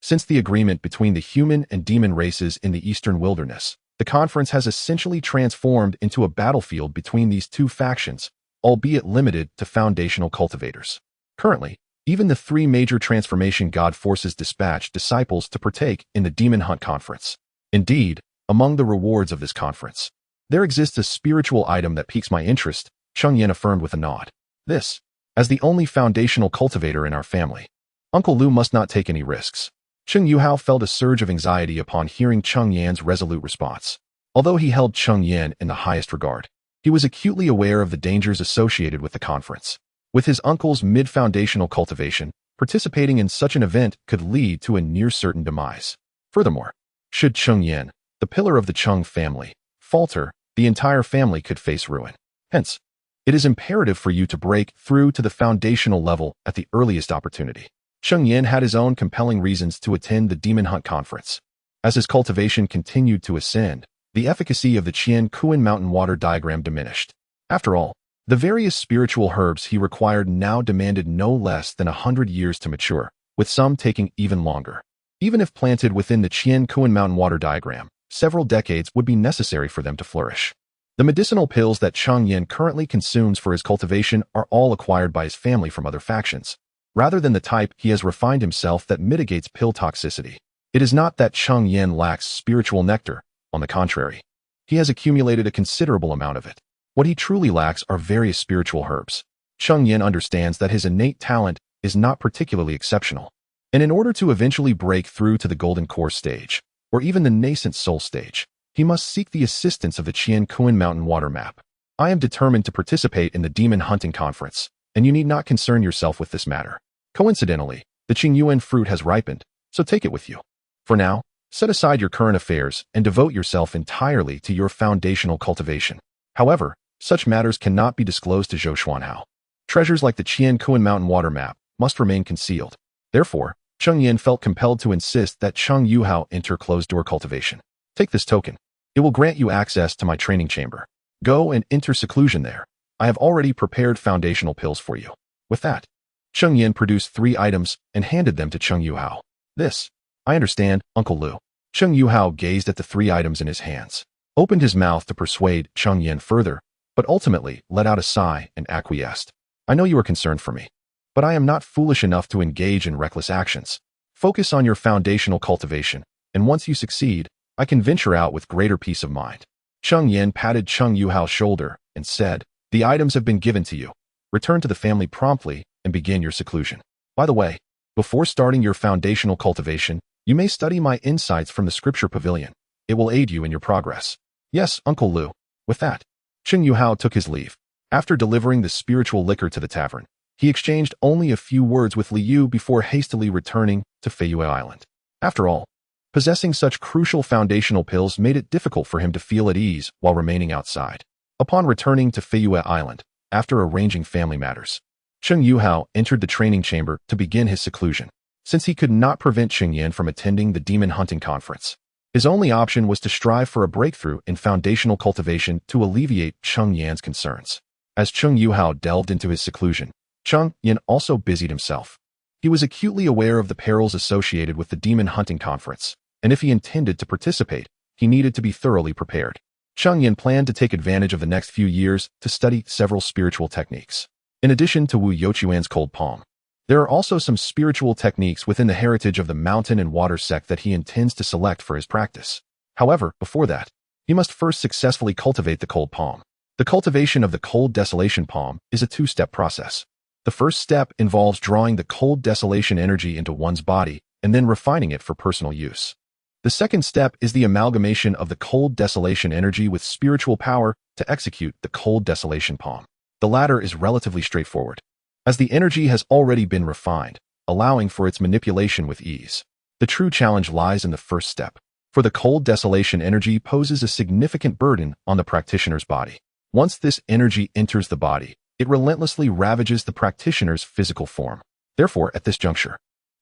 Since the agreement between the human and demon races in the eastern wilderness, the conference has essentially transformed into a battlefield between these 2 factions, albeit limited to foundational cultivators. Currently, even the 3 major transformation god forces dispatch disciples to partake in the Demon Hunt Conference. Indeed, among the rewards of this conference, there exists a spiritual item that piques my interest, Cheng Yan affirmed with a nod. This, as the only foundational cultivator in our family, Uncle Lu must not take any risks. Cheng Yuhao felt a surge of anxiety upon hearing Cheng Yan's resolute response. Although he held Cheng Yan in the highest regard, he was acutely aware of the dangers associated with the conference. With his uncle's mid-foundational cultivation, participating in such an event could lead to a near-certain demise. Furthermore, should Cheng Yan, the pillar of the Cheng family, falter, the entire family could face ruin. Hence, it is imperative for you to break through to the foundational level at the earliest opportunity. Cheng Yan had his own compelling reasons to attend the Demon Hunt Conference. As his cultivation continued to ascend, the efficacy of the Qian Kuan mountain water diagram diminished. After all, the various spiritual herbs he required now demanded no less than 100 years to mature, with some taking even longer. Even if planted within the Qian Kuan mountain water diagram, several decades would be necessary for them to flourish. The medicinal pills that Cheng Yan currently consumes for his cultivation are all acquired by his family from other factions. Rather than the type he has refined himself that mitigates pill toxicity. It is not that Cheng Yan lacks spiritual nectar, on the contrary. He has accumulated a considerable amount of it. What he truly lacks are various spiritual herbs. Cheng Yan understands that his innate talent is not particularly exceptional. And in order to eventually break through to the Golden Core stage, or even the nascent soul stage, he must seek the assistance of the Qian Kuan mountain water map. I am determined to participate in the Demon Hunting Conference, and you need not concern yourself with this matter. Coincidentally, the Qingyuan fruit has ripened, so take it with you. For now, set aside your current affairs and devote yourself entirely to your foundational cultivation. However, such matters cannot be disclosed to Zhou Xuanhao. Treasures like the Qian Kuan mountain water map must remain concealed. Therefore, Cheng Yan felt compelled to insist that Cheng Yuhao enter closed-door cultivation. Take this token. It will grant you access to my training chamber. Go and enter seclusion there. I have already prepared foundational pills for you. With that, Cheng Yan produced 3 items and handed them to Cheng Yuhao. This, I understand, Uncle Lu. Cheng Yuhao gazed at the 3 items in his hands, opened his mouth to persuade Cheng Yan further, but ultimately let out a sigh and acquiesced. I know you are concerned for me, but I am not foolish enough to engage in reckless actions. Focus on your foundational cultivation, and once you succeed, I can venture out with greater peace of mind. Cheng Yan patted Cheng Yuhao's shoulder and said, the items have been given to you. Return to the family promptly and begin your seclusion. By the way, before starting your foundational cultivation, you may study my insights from the scripture pavilion. It will aid you in your progress. Yes, Uncle Lu. With that, Cheng Yuhao took his leave. After delivering the spiritual liquor to the tavern, he exchanged only a few words with Liu before hastily returning to Feiyue Island. After all, possessing such crucial foundational pills made it difficult for him to feel at ease while remaining outside. Upon returning to Feiyue Island, after arranging family matters, Cheng Yuhao entered the training chamber to begin his seclusion. Since he could not prevent Cheng Yan from attending the demon hunting conference, his only option was to strive for a breakthrough in foundational cultivation to alleviate Cheng Yan's concerns. As Cheng Yuhao delved into his seclusion, Cheng Yan also busied himself. He was acutely aware of the perils associated with the demon hunting conference, and if he intended to participate, he needed to be thoroughly prepared. Cheng Yan planned to take advantage of the next few years to study several spiritual techniques. In addition to Wu Youquan's cold palm, there are also some spiritual techniques within the heritage of the mountain and water sect that he intends to select for his practice. However, before that, he must first successfully cultivate the cold palm. The cultivation of the cold desolation palm is a 2-step process. The first step involves drawing the cold desolation energy into one's body and then refining it for personal use. The second step is the amalgamation of the cold desolation energy with spiritual power to execute the cold desolation palm. The latter is relatively straightforward, as the energy has already been refined, allowing for its manipulation with ease. The true challenge lies in the first step, for the cold desolation energy poses a significant burden on the practitioner's body. Once this energy enters the body, it relentlessly ravages the practitioner's physical form. Therefore, at this juncture,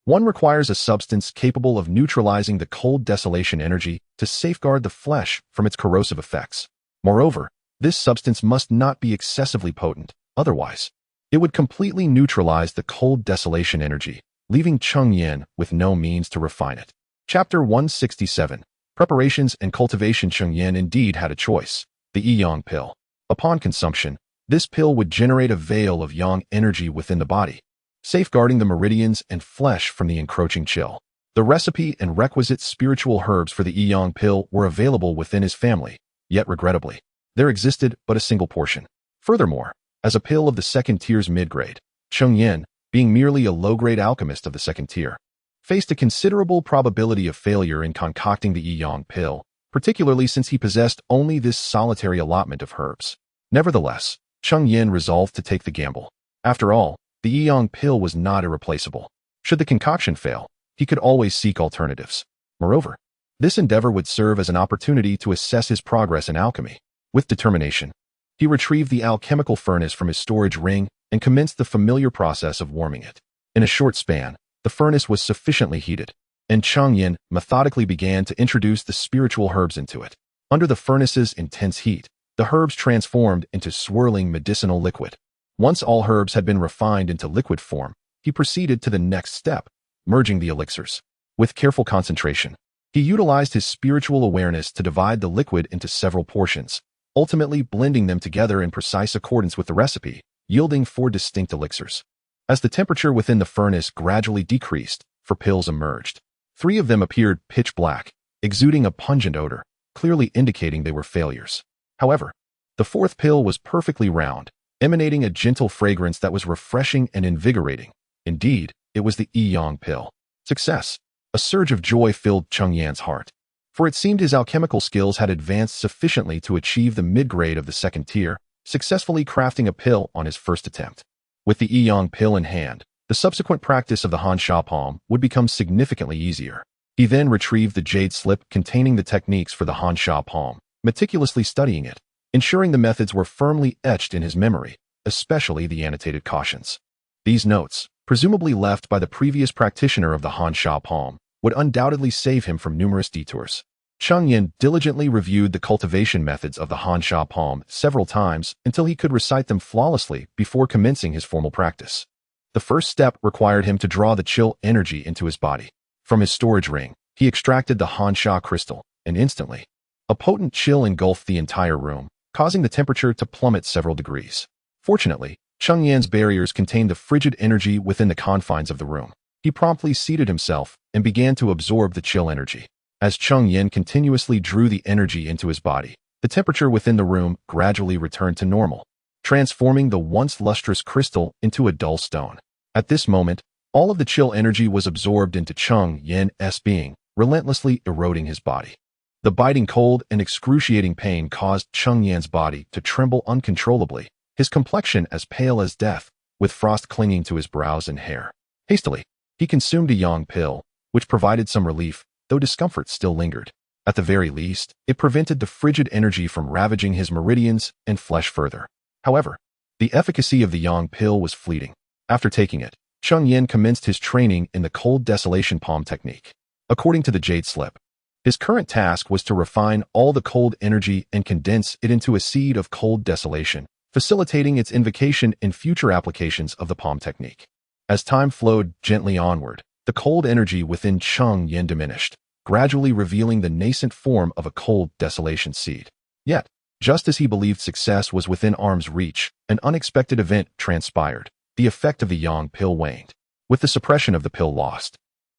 one requires a substance capable of neutralizing the cold desolation energy to safeguard the flesh from its corrosive effects. Moreover, this substance must not be excessively potent, otherwise, it would completely neutralize the cold desolation energy, leaving Cheng Yan with no means to refine it. Chapter 167. Preparations and Cultivation. Cheng Yan indeed had a choice, the Yi-Yang pill. Upon consumption, this pill would generate a veil of yang energy within the body, safeguarding the meridians and flesh from the encroaching chill. The recipe and requisite spiritual herbs for the Yi-Yang pill were available within his family, yet regrettably, there existed but a single portion. Furthermore, as a pill of the second tier's mid-grade, Cheng Yan, being merely a low-grade alchemist of the second tier, faced a considerable probability of failure in concocting the Yi-Yang pill, particularly since he possessed only this solitary allotment of herbs. Nevertheless, Cheng Yan resolved to take the gamble. After all, the Yi-Yang pill was not irreplaceable. Should the concoction fail, he could always seek alternatives. Moreover, this endeavor would serve as an opportunity to assess his progress in alchemy. With determination, he retrieved the alchemical furnace from his storage ring and commenced the familiar process of warming it. In a short span, the furnace was sufficiently heated, and Cheng Yan methodically began to introduce the spiritual herbs into it. Under the furnace's intense heat, the herbs transformed into swirling medicinal liquid. Once all herbs had been refined into liquid form, he proceeded to the next step, merging the elixirs. With careful concentration, he utilized his spiritual awareness to divide the liquid into several portions, ultimately blending them together in precise accordance with the recipe, yielding 4 distinct elixirs. As the temperature within the furnace gradually decreased, 4 pills emerged. 3 of them appeared pitch black, exuding a pungent odor, clearly indicating they were failures. However, the 4th pill was perfectly round, emanating a gentle fragrance that was refreshing and invigorating. Indeed, it was the Yi-Yang pill. Success! A surge of joy filled Cheng Yan's heart, for it seemed his alchemical skills had advanced sufficiently to achieve the mid-grade of the second tier, successfully crafting a pill on his first attempt. With the Yi-Yang pill in hand, the subsequent practice of the xianxia palm would become significantly easier. He then retrieved the jade slip containing the techniques for the xianxia palm, meticulously studying it, ensuring the methods were firmly etched in his memory, especially the annotated cautions. These notes, presumably left by the previous practitioner of the xianxia palm, would undoubtedly save him from numerous detours. Cheng Yan diligently reviewed the cultivation methods of the xianxia palm several times until he could recite them flawlessly before commencing his formal practice. The first step required him to draw the chill energy into his body. From his storage ring, he extracted the xianxia crystal, and instantly, a potent chill engulfed the entire room, causing the temperature to plummet several degrees. Fortunately, Cheng Yan's barriers contained the frigid energy within the confines of the room. He promptly seated himself and began to absorb the chill energy. As Cheng Yan continuously drew the energy into his body, the temperature within the room gradually returned to normal, transforming the once lustrous crystal into a dull stone. At this moment, all of the chill energy was absorbed into Cheng Yan's being, relentlessly eroding his body. The biting cold and excruciating pain caused Cheng Yan's body to tremble uncontrollably, his complexion as pale as death, with frost clinging to his brows and hair. Hastily, he consumed a yang pill, which provided some relief, though discomfort still lingered. At the very least, it prevented the frigid energy from ravaging his meridians and flesh further. However, the efficacy of the yang pill was fleeting. After taking it, Cheng Yan commenced his training in the cold desolation palm technique. According to the jade slip, his current task was to refine all the cold energy and condense it into a seed of cold desolation, facilitating its invocation in future applications of the palm technique. As time flowed gently onward, the cold energy within Cheng Yan diminished, gradually revealing the nascent form of a cold desolation seed. Yet, just as he believed success was within arm's reach, an unexpected event transpired. The effect of the yang pill waned. With the suppression of the pill lost,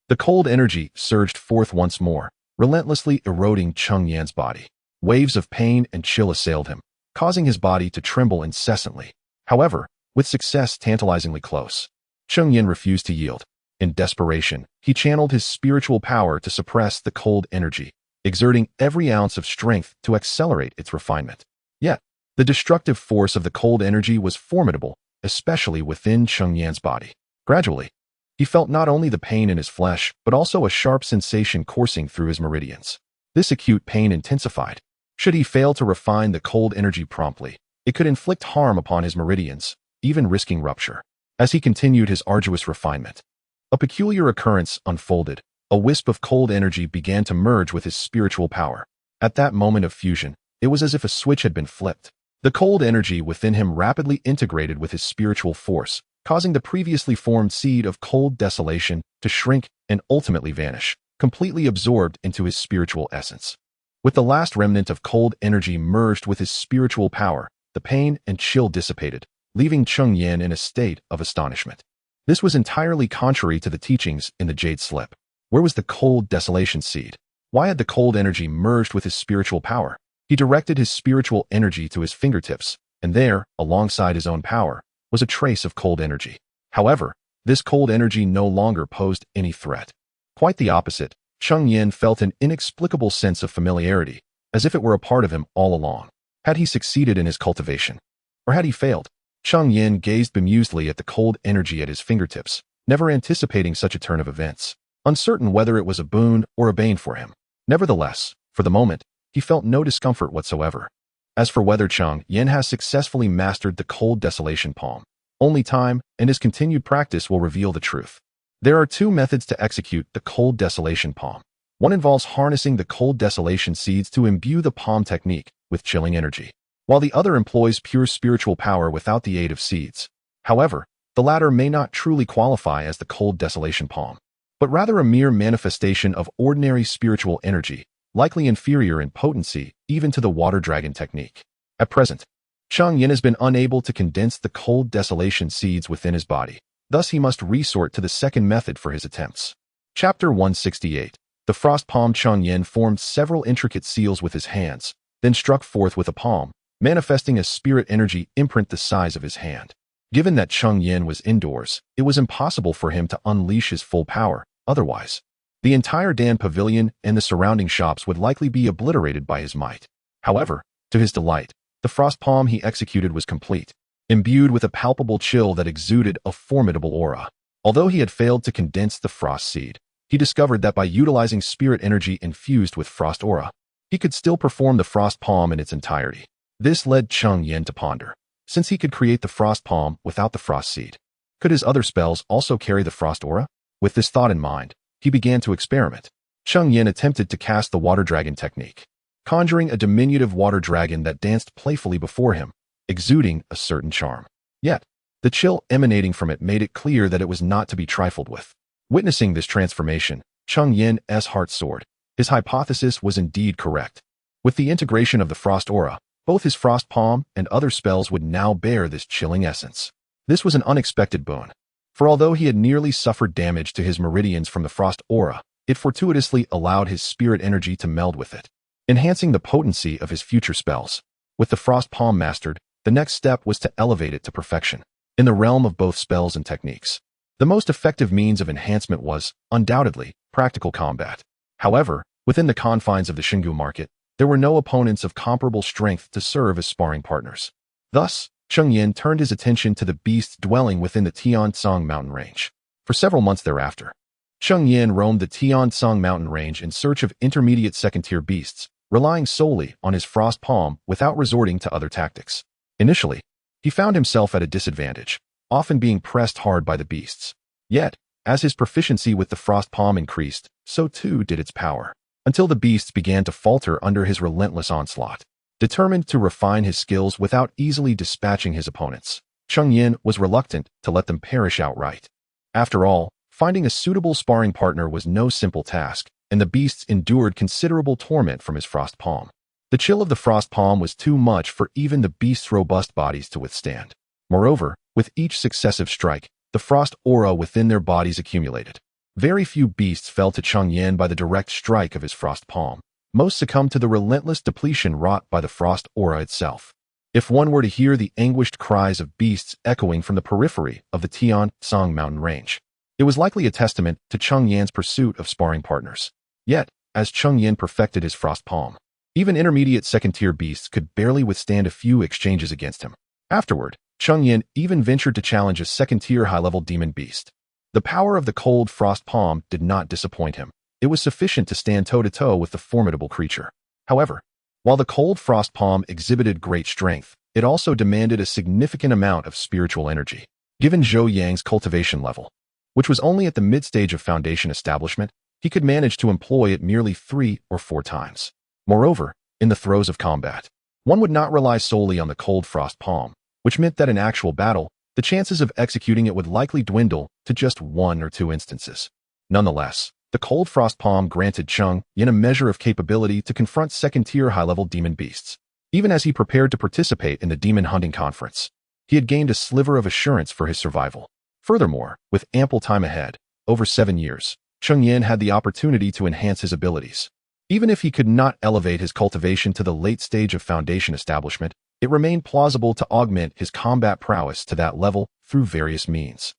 the cold energy surged forth once more, relentlessly eroding Cheng Yan's body. Waves of pain and chill assailed him, causing his body to tremble incessantly. However, with success tantalizingly close, Cheng Yan refused to yield. In desperation, he channeled his spiritual power to suppress the cold energy, exerting every ounce of strength to accelerate its refinement. Yet, the destructive force of the cold energy was formidable, especially within Cheng Yan's body. Gradually, he felt not only the pain in his flesh, but also a sharp sensation coursing through his meridians. This acute pain intensified. Should he fail to refine the cold energy promptly, it could inflict harm upon his meridians, even risking rupture. As he continued his arduous refinement, a peculiar occurrence unfolded. A wisp of cold energy began to merge with his spiritual power. At that moment of fusion, it was as if a switch had been flipped. The cold energy within him rapidly integrated with his spiritual force, causing the previously formed seed of cold desolation to shrink and ultimately vanish, completely absorbed into his spiritual essence. With the last remnant of cold energy merged with his spiritual power, the pain and chill dissipated, leaving Cheng Yan in a state of astonishment. This was entirely contrary to the teachings in the jade slip. Where was the cold desolation seed? Why had the cold energy merged with his spiritual power? He directed his spiritual energy to his fingertips, and there, alongside his own power, was a trace of cold energy. However, this cold energy no longer posed any threat. Quite the opposite, Cheng Yan felt an inexplicable sense of familiarity, as if it were a part of him all along. Had he succeeded in his cultivation? Or had he failed? Cheng Yan gazed bemusedly at the cold energy at his fingertips, never anticipating such a turn of events, uncertain whether it was a boon or a bane for him. Nevertheless, for the moment, he felt no discomfort whatsoever. As for whether Cheng Yan has successfully mastered the cold desolation palm, only time and his continued practice will reveal the truth. There are two methods to execute the cold desolation palm. One involves harnessing the cold desolation seeds to imbue the palm technique with chilling energy, while the other employs pure spiritual power without the aid of seeds. However, the latter may not truly qualify as the cold desolation palm, but rather a mere manifestation of ordinary spiritual energy, likely inferior in potency even to the water dragon technique. At present, Cheng Yan has been unable to condense the cold desolation seeds within his body. Thus he must resort to the second method for his attempts. Chapter 168. The frost palm. Cheng Yan formed several intricate seals with his hands, then struck forth with a palm, manifesting a spirit energy imprint the size of his hand. Given that Cheng Yan was indoors, it was impossible for him to unleash his full power. Otherwise, the entire Dan Pavilion and the surrounding shops would likely be obliterated by his might. However, to his delight, the frost palm he executed was complete, imbued with a palpable chill that exuded a formidable aura. Although he had failed to condense the frost seed, he discovered that by utilizing spirit energy infused with frost aura, he could still perform the frost palm in its entirety. This led Cheng Yan to ponder. Since he could create the frost palm without the frost seed, Could his other spells also carry the frost aura? With this thought in mind, he began to experiment. Cheng Yan attempted to cast the water dragon technique, conjuring a diminutive water dragon that danced playfully before him, exuding a certain charm. Yet, the chill emanating from it made it clear that it was not to be trifled with. Witnessing this transformation, Cheng Yan's heart soared. His hypothesis was indeed correct. With the integration of the frost aura, both his frost palm and other spells would now bear this chilling essence. This was an unexpected boon, for although he had nearly suffered damage to his meridians from the frost aura, it fortuitously allowed his spirit energy to meld with it, enhancing the potency of his future spells. With the frost palm mastered, the next step was to elevate it to perfection. In the realm of both spells and techniques, the most effective means of enhancement was, undoubtedly, practical combat. However, within the confines of the Xingu market, there were no opponents of comparable strength to serve as sparring partners. Thus, Cheng Yan turned his attention to the beasts dwelling within the Tiansong mountain range. For several months thereafter, Cheng Yan roamed the Tiansong mountain range in search of intermediate second-tier beasts, relying solely on his frost palm without resorting to other tactics. Initially, he found himself at a disadvantage, often being pressed hard by the beasts. Yet, as his proficiency with the frost palm increased, so too did its power, until the beasts began to falter under his relentless onslaught. Determined to refine his skills without easily dispatching his opponents, Cheng Yan was reluctant to let them perish outright. After all, finding a suitable sparring partner was no simple task, and the beasts endured considerable torment from his frost palm. The chill of the frost palm was too much for even the beasts' robust bodies to withstand. Moreover, with each successive strike, the frost aura within their bodies accumulated. Very few beasts fell to Cheng Yan by the direct strike of his frost palm. Most succumbed to the relentless depletion wrought by the frost aura itself. If one were to hear the anguished cries of beasts echoing from the periphery of the Tiansong mountain range, it was likely a testament to Cheng Yan's pursuit of sparring partners. Yet, as Cheng Yan perfected his frost palm, even intermediate second-tier beasts could barely withstand a few exchanges against him. Afterward, Cheng Yan even ventured to challenge a second-tier high-level demon beast. The power of the cold frost palm did not disappoint him. It was sufficient to stand toe-to-toe with the formidable creature. However, while the cold frost palm exhibited great strength, it also demanded a significant amount of spiritual energy. Given Zhou Yang's cultivation level, which was only at the mid-stage of foundation establishment, he could manage to employ it merely 3 or 4 times. Moreover, in the throes of combat, one would not rely solely on the cold frost palm, which meant that in actual battle, the chances of executing it would likely dwindle to just 1 or 2 instances. Nonetheless, the cold frost palm granted Cheng Yan a measure of capability to confront second-tier high-level demon beasts. Even as he prepared to participate in the demon hunting conference, he had gained a sliver of assurance for his survival. Furthermore, with ample time ahead, over 7 years, Cheng Yan had the opportunity to enhance his abilities. Even if he could not elevate his cultivation to the late stage of foundation establishment, it remained plausible to augment his combat prowess to that level through various means.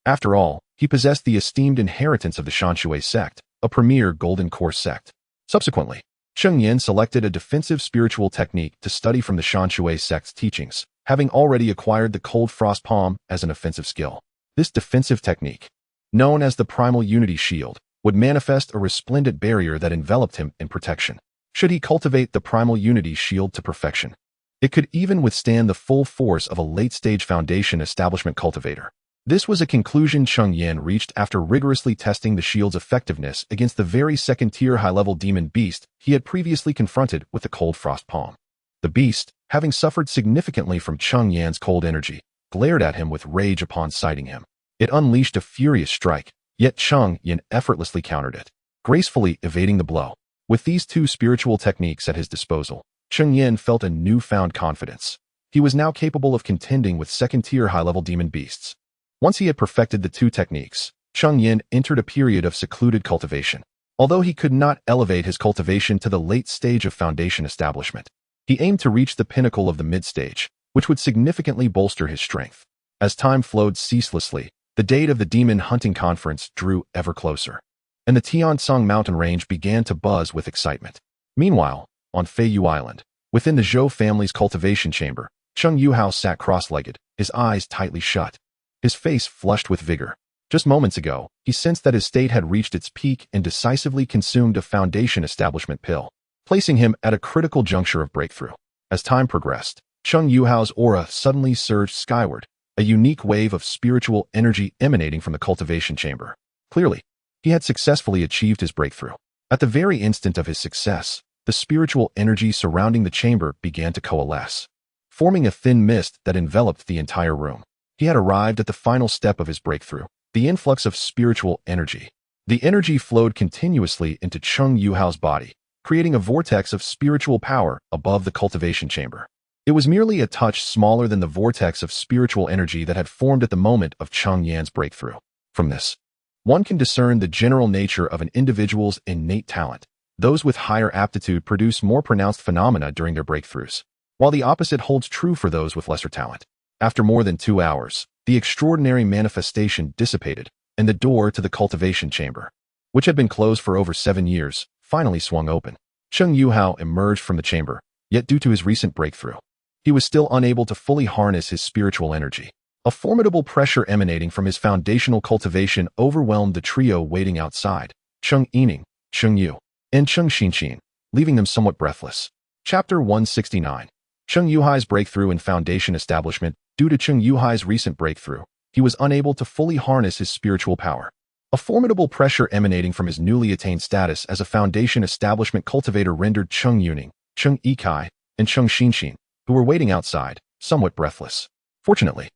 After all, he possessed the esteemed inheritance of the xianxia sect, a premier golden core sect. Subsequently, Cheng Yan selected a defensive spiritual technique to study from the xianxia sect's teachings, having already acquired the cold frost palm as an offensive skill. This defensive technique, known as the primal unity shield, would manifest a resplendent barrier that enveloped him in protection. Should he cultivate the primal unity shield to perfection, it could even withstand the full force of a late-stage foundation establishment cultivator. This was a conclusion Cheng Yan reached after rigorously testing the shield's effectiveness against the very second-tier high-level demon beast he had previously confronted with the cold frost palm. The beast, having suffered significantly from Cheng Yan's cold energy, glared at him with rage upon sighting him. It unleashed a furious strike, yet Cheng Yan effortlessly countered it, gracefully evading the blow. With these 2 spiritual techniques at his disposal, Cheng Yan felt a newfound confidence. He was now capable of contending with second-tier high-level demon beasts. Once he had perfected the 2 techniques, Cheng Yan entered a period of secluded cultivation. Although he could not elevate his cultivation to the late stage of foundation establishment, he aimed to reach the pinnacle of the mid-stage, which would significantly bolster his strength. As time flowed ceaselessly, the date of the demon hunting conference drew ever closer, and the Tiansong mountain range began to buzz with excitement. Meanwhile, on Feiyu Island, within the Zhou family's cultivation chamber, Cheng Yuhao sat cross-legged, his eyes tightly shut, his face flushed with vigor. Just moments ago, he sensed that his state had reached its peak and decisively consumed a foundation establishment pill, placing him at a critical juncture of breakthrough. As time progressed, Cheng Yuhao's aura suddenly surged skyward, a unique wave of spiritual energy emanating from the cultivation chamber. Clearly, he had successfully achieved his breakthrough. At the very instant of his success, the spiritual energy surrounding the chamber began to coalesce, forming a thin mist that enveloped the entire room. He had arrived at the final step of his breakthrough, the influx of spiritual energy. The energy flowed continuously into Cheng Yuhao's body, creating a vortex of spiritual power above the cultivation chamber. It was merely a touch smaller than the vortex of spiritual energy that had formed at the moment of Cheng Yan's breakthrough. From this, one can discern the general nature of an individual's innate talent. Those with higher aptitude produce more pronounced phenomena during their breakthroughs, while the opposite holds true for those with lesser talent. After more than 2 hours, the extraordinary manifestation dissipated, and the door to the cultivation chamber, which had been closed for over 7 years, finally swung open. Cheng Yuhao emerged from the chamber, yet due to his recent breakthrough, he was still unable to fully harness his spiritual energy. A formidable pressure emanating from his foundational cultivation overwhelmed the trio waiting outside, Cheng Yining, Cheng Yu, and Cheng Xinxin, leaving them somewhat breathless. Chapter 169. Cheng Yuhai's breakthrough in foundation establishment. Due to Cheng Yuhai's recent breakthrough, he was unable to fully harness his spiritual power. A formidable pressure emanating from his newly attained status as a foundation establishment cultivator rendered Cheng Yuning, Cheng Yikai, and Cheng Xinxin, who were waiting outside, somewhat breathless. Fortunately,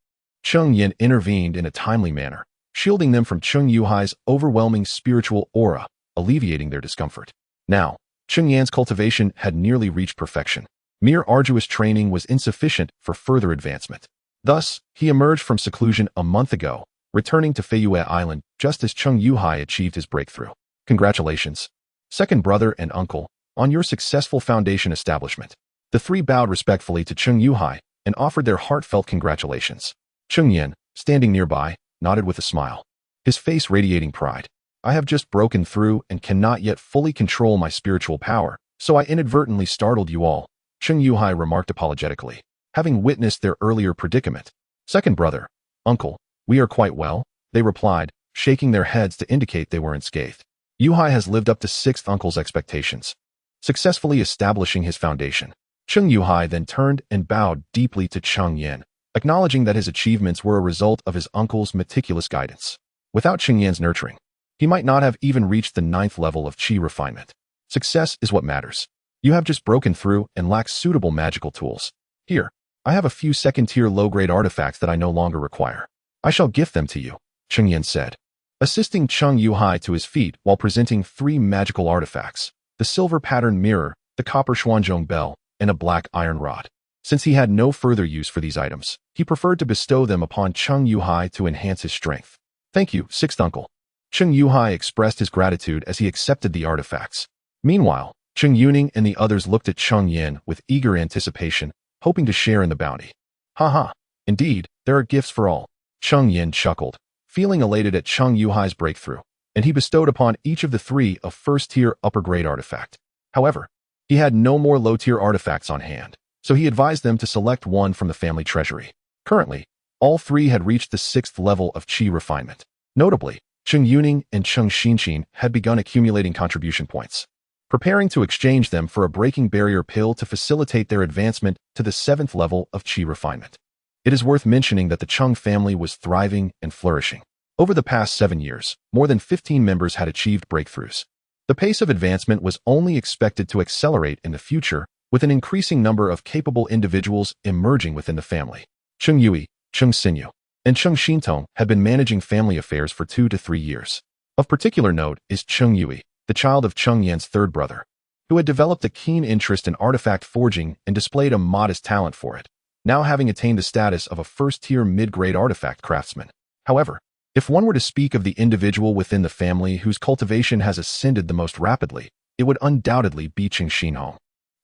Cheng Yan intervened in a timely manner, shielding them from Cheng Yuhai's overwhelming spiritual aura, alleviating their discomfort. Now, Cheng Yan's cultivation had nearly reached perfection. Mere arduous training was insufficient for further advancement. Thus, he emerged from seclusion a month ago, returning to Feiyue Island just as Cheng Yuhai achieved his breakthrough. Congratulations, second brother and uncle, on your successful foundation establishment. The three bowed respectfully to Cheng Yuhai and offered their heartfelt congratulations. Cheng Yan, standing nearby, nodded with a smile, his face radiating pride. I have just broken through and cannot yet fully control my spiritual power, so I inadvertently startled you all, Cheng Yuhai remarked apologetically, having witnessed their earlier predicament. Second brother, uncle, we are quite well, they replied, shaking their heads to indicate they were unscathed. Yuhai has lived up to sixth uncle's expectations, successfully establishing his foundation. Cheng Yuhai then turned and bowed deeply to Cheng Yan, acknowledging that his achievements were a result of his uncle's meticulous guidance. Without Cheng Yan's nurturing, he might not have even reached the 9th level of qi refinement. Success is what matters. You have just broken through and lack suitable magical tools. Here, I have a few second-tier low-grade artifacts that I no longer require. I shall gift them to you, Cheng Yan said, assisting Cheng Yuhai to his feet while presenting 3 magical artifacts, the silver pattern mirror, the copper xuanzhong bell, and a black iron rod. Since he had no further use for these items, he preferred to bestow them upon Cheng Yuhai to enhance his strength. Thank you, sixth uncle. Cheng Yuhai expressed his gratitude as he accepted the artifacts. Meanwhile, Cheng Yuning and the others looked at Cheng Yan with eager anticipation, hoping to share in the bounty. Haha, indeed, there are gifts for all. Cheng Yan chuckled, feeling elated at Cheng Yuhai's breakthrough, and he bestowed upon each of the 3 a first-tier upper-grade artifact. However, he had no more low-tier artifacts on hand, so he advised them to select one from the family treasury. Currently, all 3 had reached the 6th level of qi refinement. Notably, Cheng Yuning and Cheng Xinxin had begun accumulating contribution points, preparing to exchange them for a breaking barrier pill to facilitate their advancement to the 7th level of qi refinement. It is worth mentioning that the Cheng family was thriving and flourishing. Over the past 7 years, more than 15 members had achieved breakthroughs. The pace of advancement was only expected to accelerate in the future, with an increasing number of capable individuals emerging within the family. Cheng Yui, Cheng Xinyu, and Cheng Xintong had been managing family affairs for 2 to 3 years. Of particular note is Cheng Yui, the child of Cheng Yan's third brother, who had developed a keen interest in artifact forging and displayed a modest talent for it, now having attained the status of a first-tier mid-grade artifact craftsman. However, if one were to speak of the individual within the family whose cultivation has ascended the most rapidly, it would undoubtedly be Cheng Xinhong,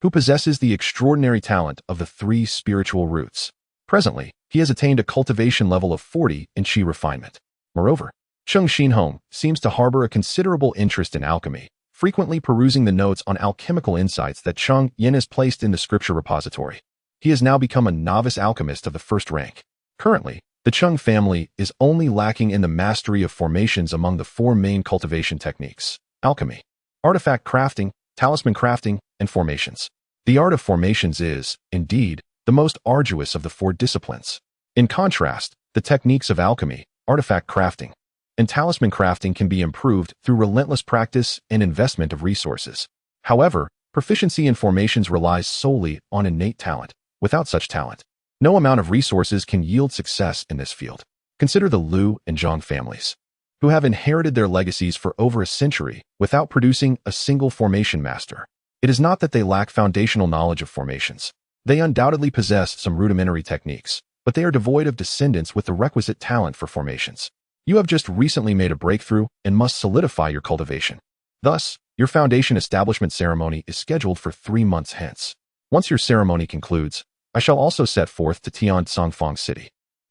who possesses the extraordinary talent of the 3 spiritual roots. Presently, he has attained a cultivation level of 40 in qi refinement. Moreover, Cheng Xinhong seems to harbor a considerable interest in alchemy, frequently perusing the notes on alchemical insights that Cheng Yan has placed in the scripture repository. He has now become a novice alchemist of the first rank. Currently, the Cheng family is only lacking in the mastery of formations among the 4 main cultivation techniques: alchemy, artifact crafting, talisman crafting, and formations. The art of formations is, indeed, the most arduous of the 4 disciplines. In contrast, The techniques of alchemy, artifact crafting, and talisman crafting can be improved through relentless practice and investment of resources. However, proficiency in formations relies solely on innate talent. Without such talent, no amount of resources can yield success in this field. Consider the Liu and Zhang families, who have inherited their legacies for over a century without producing a single formation master. It is not that they lack foundational knowledge of formations. They undoubtedly possess some rudimentary techniques, but they are devoid of descendants with the requisite talent for formations. You have just recently made a breakthrough and must solidify your cultivation. Thus, your foundation establishment ceremony is scheduled for 3 months hence. Once your ceremony concludes, I shall also set forth to Tiansangfang City.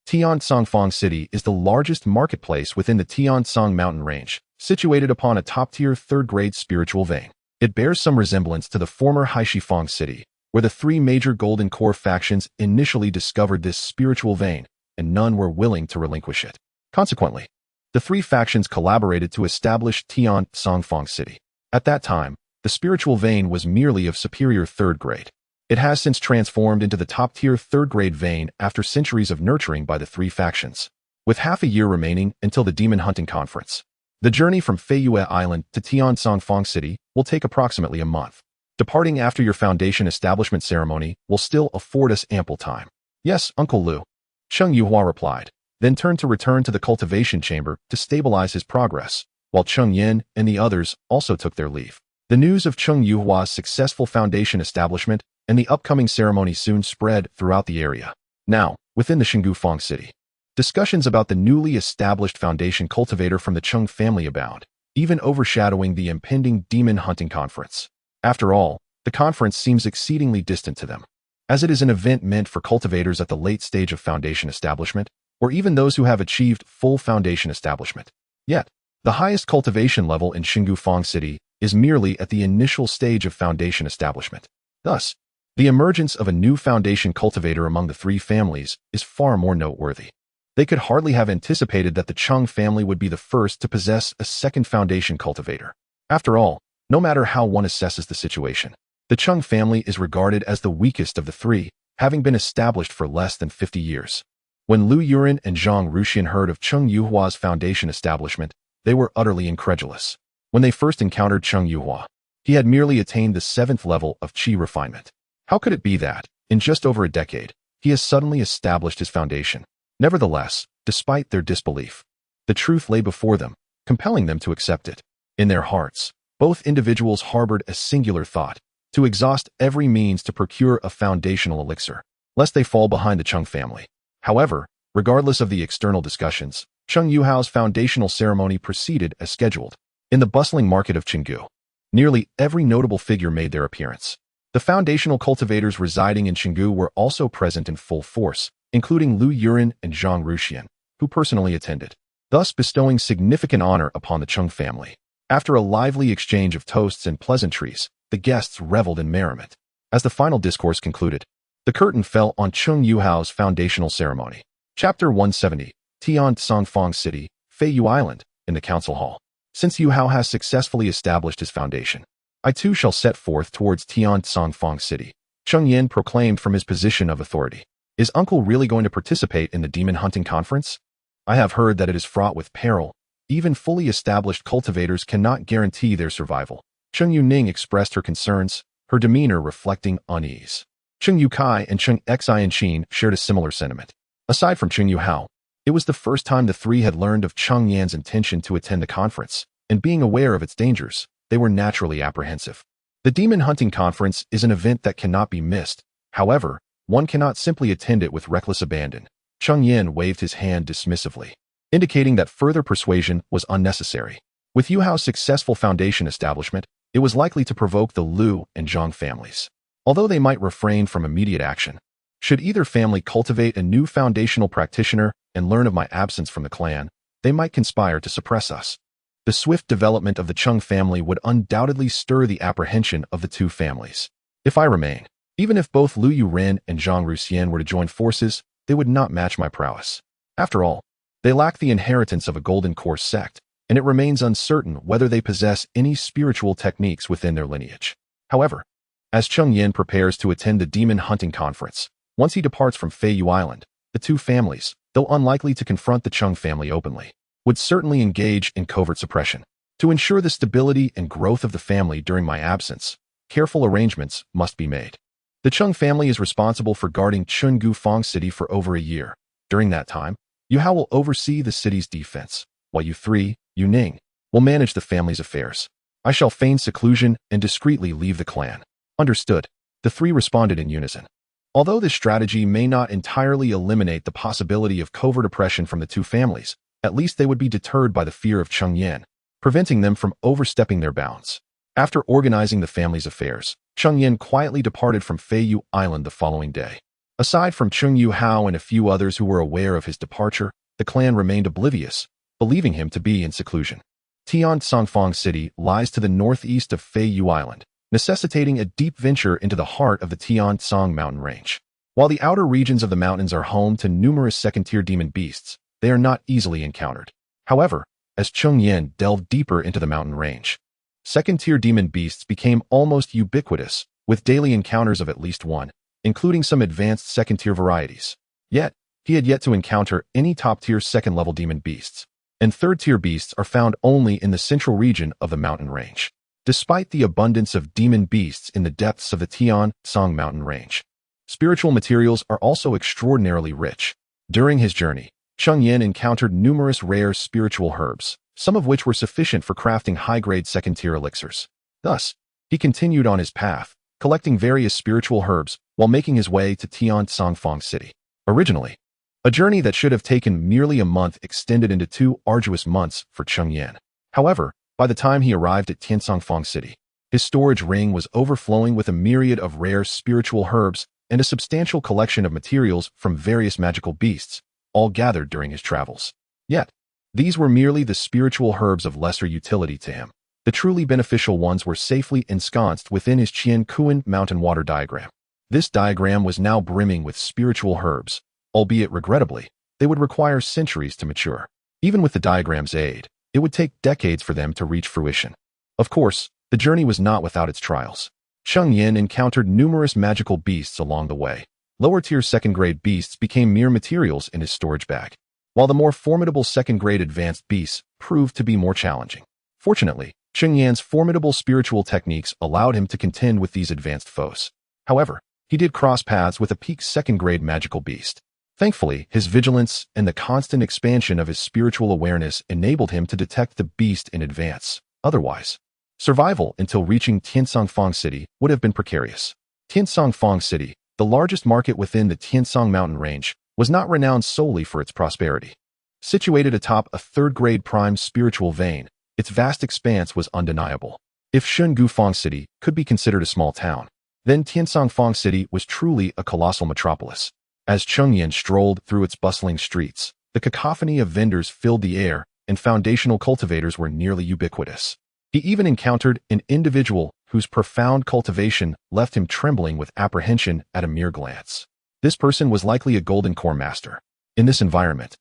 Tiansangfang City is the largest marketplace within the Tiansang mountain range, situated upon a top-tier 3rd-grade spiritual vein. It bears some resemblance to the former Haishifang City, where the 3 major Golden Core factions initially discovered this spiritual vein, and none were willing to relinquish it. Consequently, the 3 factions collaborated to establish Tiansangfang City. At that time, the spiritual vein was merely of superior 3rd grade. It has since transformed into the top-tier 3rd-grade vein after centuries of nurturing by the 3 factions. With half a year remaining until the Demon Hunting Conference, the journey from Feiyue Island to Tiansangfang City will take approximately a month. Departing after your foundation establishment ceremony will still afford us ample time. Yes, Uncle Liu, Cheng Yuhua replied, then turned to return to the cultivation chamber to stabilize his progress, while Cheng Yan and the others also took their leave. The news of Cheng Yuhua's successful foundation establishment and the upcoming ceremony soon spread throughout the area. Now, within the Xingufang City, discussions about the newly established foundation cultivator from the Cheng family abound, even overshadowing the impending Demon Hunting Conference. After all, the conference seems exceedingly distant to them, as it is an event meant for cultivators at the late stage of foundation establishment, or even those who have achieved full foundation establishment. Yet, the highest cultivation level in Xingufang City is merely at the initial stage of foundation establishment. Thus, the emergence of a new foundation cultivator among the 3 families is far more noteworthy. They could hardly have anticipated that the Cheng family would be the first to possess a second foundation cultivator. After all, no matter how one assesses the situation, the Cheng family is regarded as the weakest of the 3, having been established for less than 50 years. When Liu Yuren and Zhang Ruxian heard of Cheng Yuhua's foundation establishment, they were utterly incredulous. When they first encountered Cheng Yuhua, he had merely attained the 7th level of qi refinement. How could it be that, in just over a decade, he has suddenly established his foundation? Nevertheless, despite their disbelief, the truth lay before them, compelling them to accept it. In their hearts, both individuals harbored a singular thought: to exhaust every means to procure a foundational elixir, lest they fall behind the Cheng family. However, regardless of the external discussions, Cheng Yuhao's foundational ceremony proceeded as scheduled. In the bustling market of Chengdu, nearly every notable figure made their appearance. The foundational cultivators residing in Chengdu were also present in full force, including Liu Yuren and Zhang Ruxian, who personally attended, thus bestowing significant honor upon the Cheng family. After a lively exchange of toasts and pleasantries, the guests reveled in merriment. As the final discourse concluded, the curtain fell on Cheng Yuhao's foundational ceremony. Chapter 170, Tiansangfang City, Feiyue Island, in the council hall. Since Yuhao has successfully established his foundation, I too shall set forth towards Tiansangfang City. Cheng Yan proclaimed from his position of authority. Is Uncle really going to participate in the Demon Hunting Conference? I have heard that it is fraught with peril. Even fully established cultivators cannot guarantee their survival. Cheng Yuning expressed her concerns, her demeanor reflecting unease. Cheng Yukai and Cheng Xianxia shared a similar sentiment. Aside from Cheng Yuhao, it was the first time the 3 had learned of Cheng Yan's intention to attend the conference, and being aware of its dangers, they were naturally apprehensive. The Demon Hunting Conference is an event that cannot be missed. However, one cannot simply attend it with reckless abandon. Cheng Yan waved his hand dismissively, indicating that further persuasion was unnecessary. With Yuhao's successful foundation establishment, it was likely to provoke the Liu and Zhang families. Although they might refrain from immediate action, should either family cultivate a new foundational practitioner and learn of my absence from the clan, they might conspire to suppress us. The swift development of the Cheng family would undoubtedly stir the apprehension of the 2 families. If I remain, even if both Liu Yuren and Zhang Ruxian were to join forces, they would not match my prowess. After all, they lack the inheritance of a Golden Core sect, and it remains uncertain whether they possess any spiritual techniques within their lineage. However, as Cheng Yan prepares to attend the Demon Hunting Conference, once he departs from Feiyue Island, the 2 families, though unlikely to confront the Cheng family openly, would certainly engage in covert suppression. To ensure the stability and growth of the family during my absence, careful arrangements must be made. The Cheng family is responsible for guarding Chenggu Fong City for over a year. During that time, Yu Hao will oversee the city's defense, while you three, Yu Ning, will manage the family's affairs. I shall feign seclusion and discreetly leave the clan. Understood. The three responded in unison. Although this strategy may not entirely eliminate the possibility of covert oppression from the two families, at least they would be deterred by the fear of Cheng Yan, preventing them from overstepping their bounds. After organizing the family's affairs, Cheng Yan quietly departed from Feiyu Island the following day. Aside from Cheng Yu Hao and a few others who were aware of his departure, the clan remained oblivious, believing him to be in seclusion. Tiansongfang City lies to the northeast of Feiyu Island, necessitating a deep venture into the heart of the Tiansong mountain range. While the outer regions of the mountains are home to numerous second-tier demon beasts, they are not easily encountered. However, as Cheng Yan delved deeper into the mountain range, second-tier demon beasts became almost ubiquitous, with daily encounters of at least one, including some advanced second-tier varieties. Yet, he had yet to encounter any top-tier second-level demon beasts, and third-tier beasts are found only in the central region of the mountain range. Despite the abundance of demon beasts in the depths of the Tiansong mountain range, spiritual materials are also extraordinarily rich. During his journey, Cheng Yan encountered numerous rare spiritual herbs, some of which were sufficient for crafting high-grade second-tier elixirs. Thus, he continued on his path, collecting various spiritual herbs while making his way to Tiansongfang City. Originally, a journey that should have taken merely a month extended into 2 arduous months for Cheng Yan. However, by the time he arrived at Tiansongfang City, his storage ring was overflowing with a myriad of rare spiritual herbs and a substantial collection of materials from various magical beasts, all gathered during his travels. Yet, these were merely the spiritual herbs of lesser utility to him. The truly beneficial ones were safely ensconced within his Qiankuan mountain water diagram. This diagram was now brimming with spiritual herbs, albeit regrettably, they would require centuries to mature. Even with the diagram's aid, it would take decades for them to reach fruition. Of course, the journey was not without its trials. Cheng Yan encountered numerous magical beasts along the way. Lower-tier second-grade beasts became mere materials in his storage bag, while the more formidable second-grade advanced beasts proved to be more challenging. Fortunately, Cheng Yan's formidable spiritual techniques allowed him to contend with these advanced foes. However, he did cross paths with a peak second-grade magical beast. Thankfully, his vigilance and the constant expansion of his spiritual awareness enabled him to detect the beast in advance. Otherwise, survival until reaching Tiansongfang City would have been precarious. Tiansongfang City, the largest market within the Tiansong mountain range, was not renowned solely for its prosperity. Situated atop a third-grade prime spiritual vein, its vast expanse was undeniable. If Chenggu Fong City could be considered a small town, then Tiansongfang City was truly a colossal metropolis. As Cheng Yan strolled through its bustling streets, the cacophony of vendors filled the air, and foundational cultivators were nearly ubiquitous. He even encountered an individual whose profound cultivation left him trembling with apprehension at a mere glance. This person was likely a golden core master. In this environment,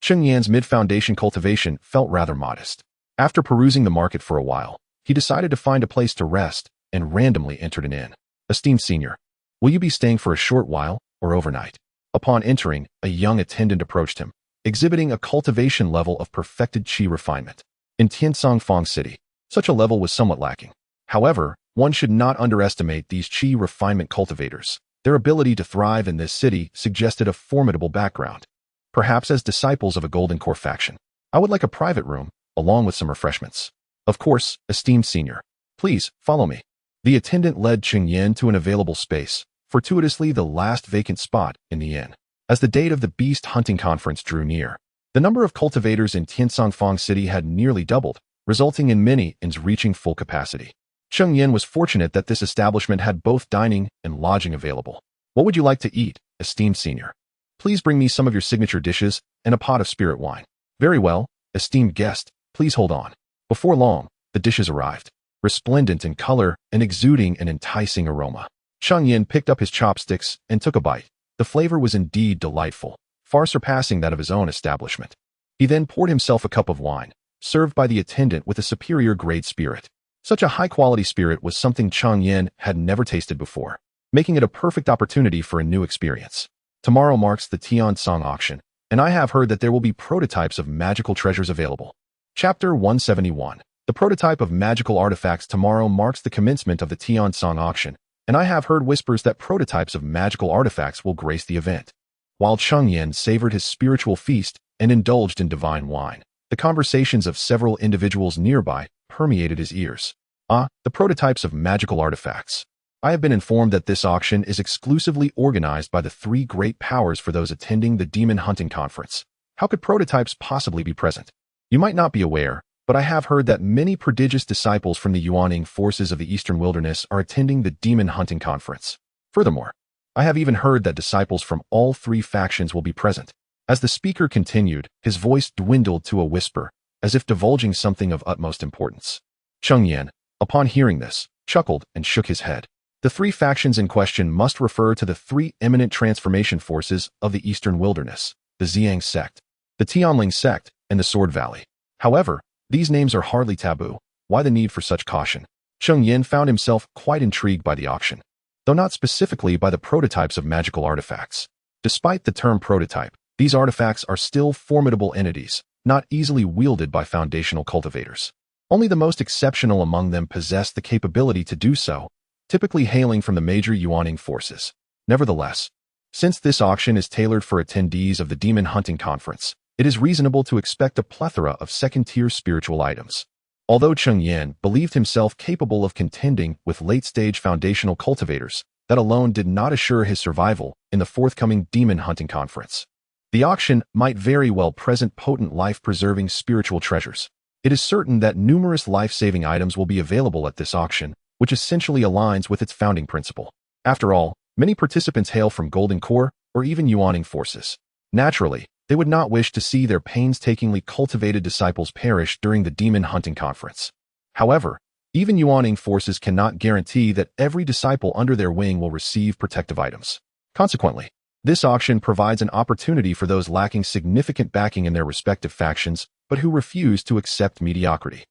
Cheng Yan's mid-foundation cultivation felt rather modest. After perusing the market for a while, he decided to find a place to rest and randomly entered an inn. Esteemed senior, will you be staying for a short while or overnight? Upon entering, a young attendant approached him, exhibiting a cultivation level of perfected qi refinement. In Tiansongfang City, such a level was somewhat lacking. However, one should not underestimate these qi refinement cultivators. Their ability to thrive in this city suggested a formidable background. Perhaps as disciples of a Golden Core faction. I would like a private room, along with some refreshments. Of course, esteemed senior. Please, follow me. The attendant led Cheng Yan to an available space, fortuitously the last vacant spot in the inn. As the date of the Beast Hunting Conference drew near, the number of cultivators in Tiansongfang City had nearly doubled, resulting in many inns reaching full capacity. Cheng Yan was fortunate that this establishment had both dining and lodging available. What would you like to eat, esteemed senior? Please bring me some of your signature dishes and a pot of spirit wine. Very well, esteemed guest, please hold on. Before long, the dishes arrived, resplendent in color and exuding an enticing aroma. Cheng Yan picked up his chopsticks and took a bite. The flavor was indeed delightful, far surpassing that of his own establishment. He then poured himself a cup of wine, served by the attendant with a superior grade spirit. Such a high-quality spirit was something Cheng Yan had never tasted before, making it a perfect opportunity for a new experience. Tomorrow marks the Tiansong auction, and I have heard that there will be prototypes of magical treasures available. Chapter 171. The prototype of magical artifacts tomorrow marks the commencement of the Xianxia auction, and I have heard whispers that prototypes of magical artifacts will grace the event. While Cheng Yan savored his spiritual feast and indulged in divine wine, the conversations of several individuals nearby permeated his ears. The prototypes of magical artifacts. I have been informed that this auction is exclusively organized by the three great powers for those attending the demon hunting conference. How could prototypes possibly be present? You might not be aware, but I have heard that many prodigious disciples from the Yuaning forces of the Eastern Wilderness are attending the demon hunting conference. Furthermore, I have even heard that disciples from all three factions will be present. As the speaker continued, his voice dwindled to a whisper, as if divulging something of utmost importance. Cheng Yan, upon hearing this, chuckled and shook his head. The three factions in question must refer to the three eminent transformation forces of the Eastern Wilderness, the Xiang sect, the Tianling sect, and the Sword Valley. However, these names are hardly taboo. Why the need for such caution? Cheng Yan found himself quite intrigued by the auction, though not specifically by the prototypes of magical artifacts. Despite the term prototype, these artifacts are still formidable entities, not easily wielded by foundational cultivators. Only the most exceptional among them possess the capability to do so, typically hailing from the major Yuaning forces. Nevertheless, since this auction is tailored for attendees of the Demon Hunting Conference, it is reasonable to expect a plethora of second-tier spiritual items. Although Cheng Yan believed himself capable of contending with late-stage foundational cultivators, that alone did not assure his survival in the forthcoming Demon Hunting Conference. The auction might very well present potent life-preserving spiritual treasures. It is certain that numerous life-saving items will be available at this auction, which essentially aligns with its founding principle. After all, many participants hail from Golden Core or even Yuaning forces. Naturally, they would not wish to see their painstakingly cultivated disciples perish during the Demon Hunting Conference. However, even Yuaning forces cannot guarantee that every disciple under their wing will receive protective items. Consequently, this auction provides an opportunity for those lacking significant backing in their respective factions, but who refuse to accept mediocrity.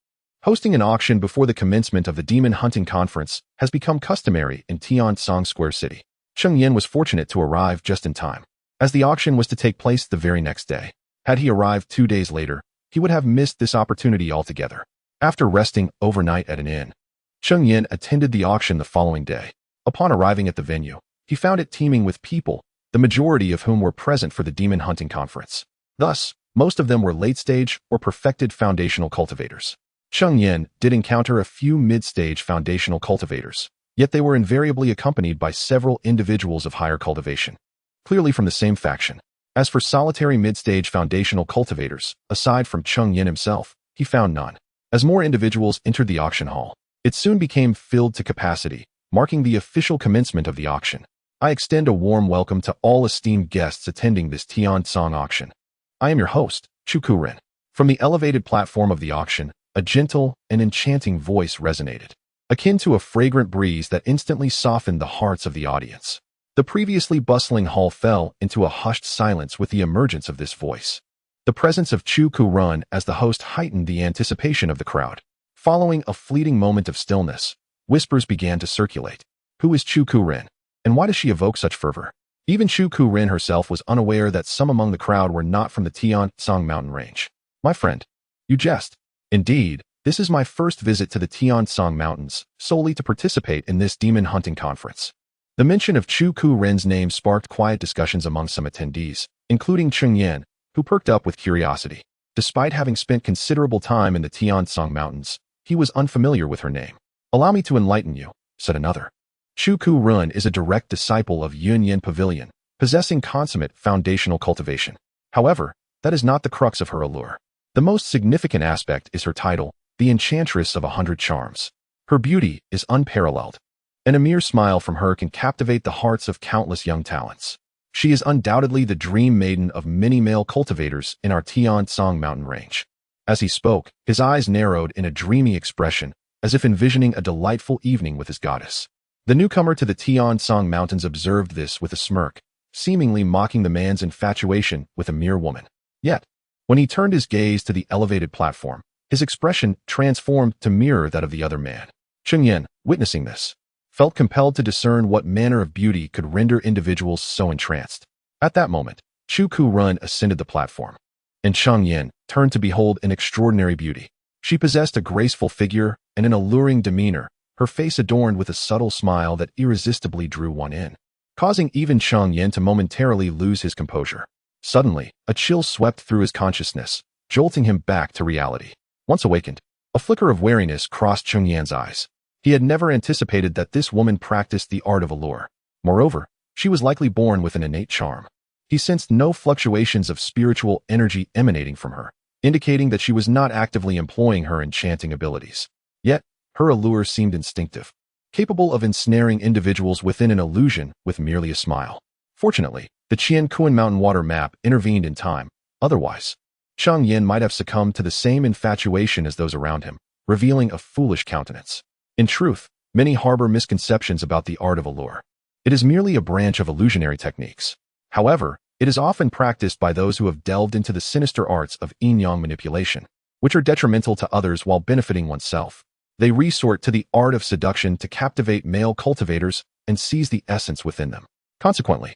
Hosting an auction before the commencement of the Demon Hunting Conference has become customary in Tiansong Square City. Cheng Yan was fortunate to arrive just in time, as the auction was to take place the very next day. Had he arrived 2 days later, he would have missed this opportunity altogether. After resting overnight at an inn, Cheng Yan attended the auction the following day. Upon arriving at the venue, he found it teeming with people, the majority of whom were present for the Demon Hunting Conference. Thus, most of them were late-stage or perfected foundational cultivators. Cheng Yan did encounter a few mid-stage foundational cultivators, yet they were invariably accompanied by several individuals of higher cultivation, clearly from the same faction. As for solitary mid-stage foundational cultivators, aside from Cheng Yan himself, he found none. As more individuals entered the auction hall, it soon became filled to capacity, marking the official commencement of the auction. I extend a warm welcome to all esteemed guests attending this Tiansong auction. I am your host, Chu Kuren. From the elevated platform of the auction, a gentle and enchanting voice resonated, akin to a fragrant breeze that instantly softened the hearts of the audience. The previously bustling hall fell into a hushed silence with the emergence of this voice. The presence of Chu Kuren as the host heightened the anticipation of the crowd. Following a fleeting moment of stillness, whispers began to circulate. Who is Chu Kuren, and why does she evoke such fervor? Even Chu Kuren herself was unaware that some among the crowd were not from the Tiansong mountain range. My friend, you jest. Indeed, this is my first visit to the Tiansong mountains, solely to participate in this demon hunting conference. The mention of Chu Kuren's name sparked quiet discussions among some attendees, including Cheng Yan, who perked up with curiosity. Despite having spent considerable time in the Tiansong mountains, he was unfamiliar with her name. Allow me to enlighten you, said another. Chu Kuren is a direct disciple of Yunyan Pavilion, possessing consummate foundational cultivation. However, that is not the crux of her allure. The most significant aspect is her title, the Enchantress of 100 Charms. Her beauty is unparalleled, and a mere smile from her can captivate the hearts of countless young talents. She is undoubtedly the dream maiden of many male cultivators in our Tiansong mountain range. As he spoke, his eyes narrowed in a dreamy expression, as if envisioning a delightful evening with his goddess. The newcomer to the Tiansong mountains observed this with a smirk, seemingly mocking the man's infatuation with a mere woman. Yet, when he turned his gaze to the elevated platform, his expression transformed to mirror that of the other man. Cheng Yan, witnessing this, felt compelled to discern what manner of beauty could render individuals so entranced. At that moment, Chu Ku-run ascended the platform, and Cheng Yan turned to behold an extraordinary beauty. She possessed a graceful figure and an alluring demeanor, her face adorned with a subtle smile that irresistibly drew one in, causing even Cheng Yan to momentarily lose his composure. Suddenly, a chill swept through his consciousness, jolting him back to reality. Once awakened, a flicker of wariness crossed Cheng Yan's eyes. He had never anticipated that this woman practiced the art of allure. Moreover, she was likely born with an innate charm. He sensed no fluctuations of spiritual energy emanating from her, indicating that she was not actively employing her enchanting abilities. Yet, her allure seemed instinctive, capable of ensnaring individuals within an illusion with merely a smile. Fortunately, the Qianquan mountain water map intervened in time. Otherwise, Cheng Yan might have succumbed to the same infatuation as those around him, revealing a foolish countenance. In truth, many harbor misconceptions about the art of allure. It is merely a branch of illusionary techniques. However, it is often practiced by those who have delved into the sinister arts of yin-yang manipulation, which are detrimental to others while benefiting oneself. They resort to the art of seduction to captivate male cultivators and seize the essence within them. Consequently,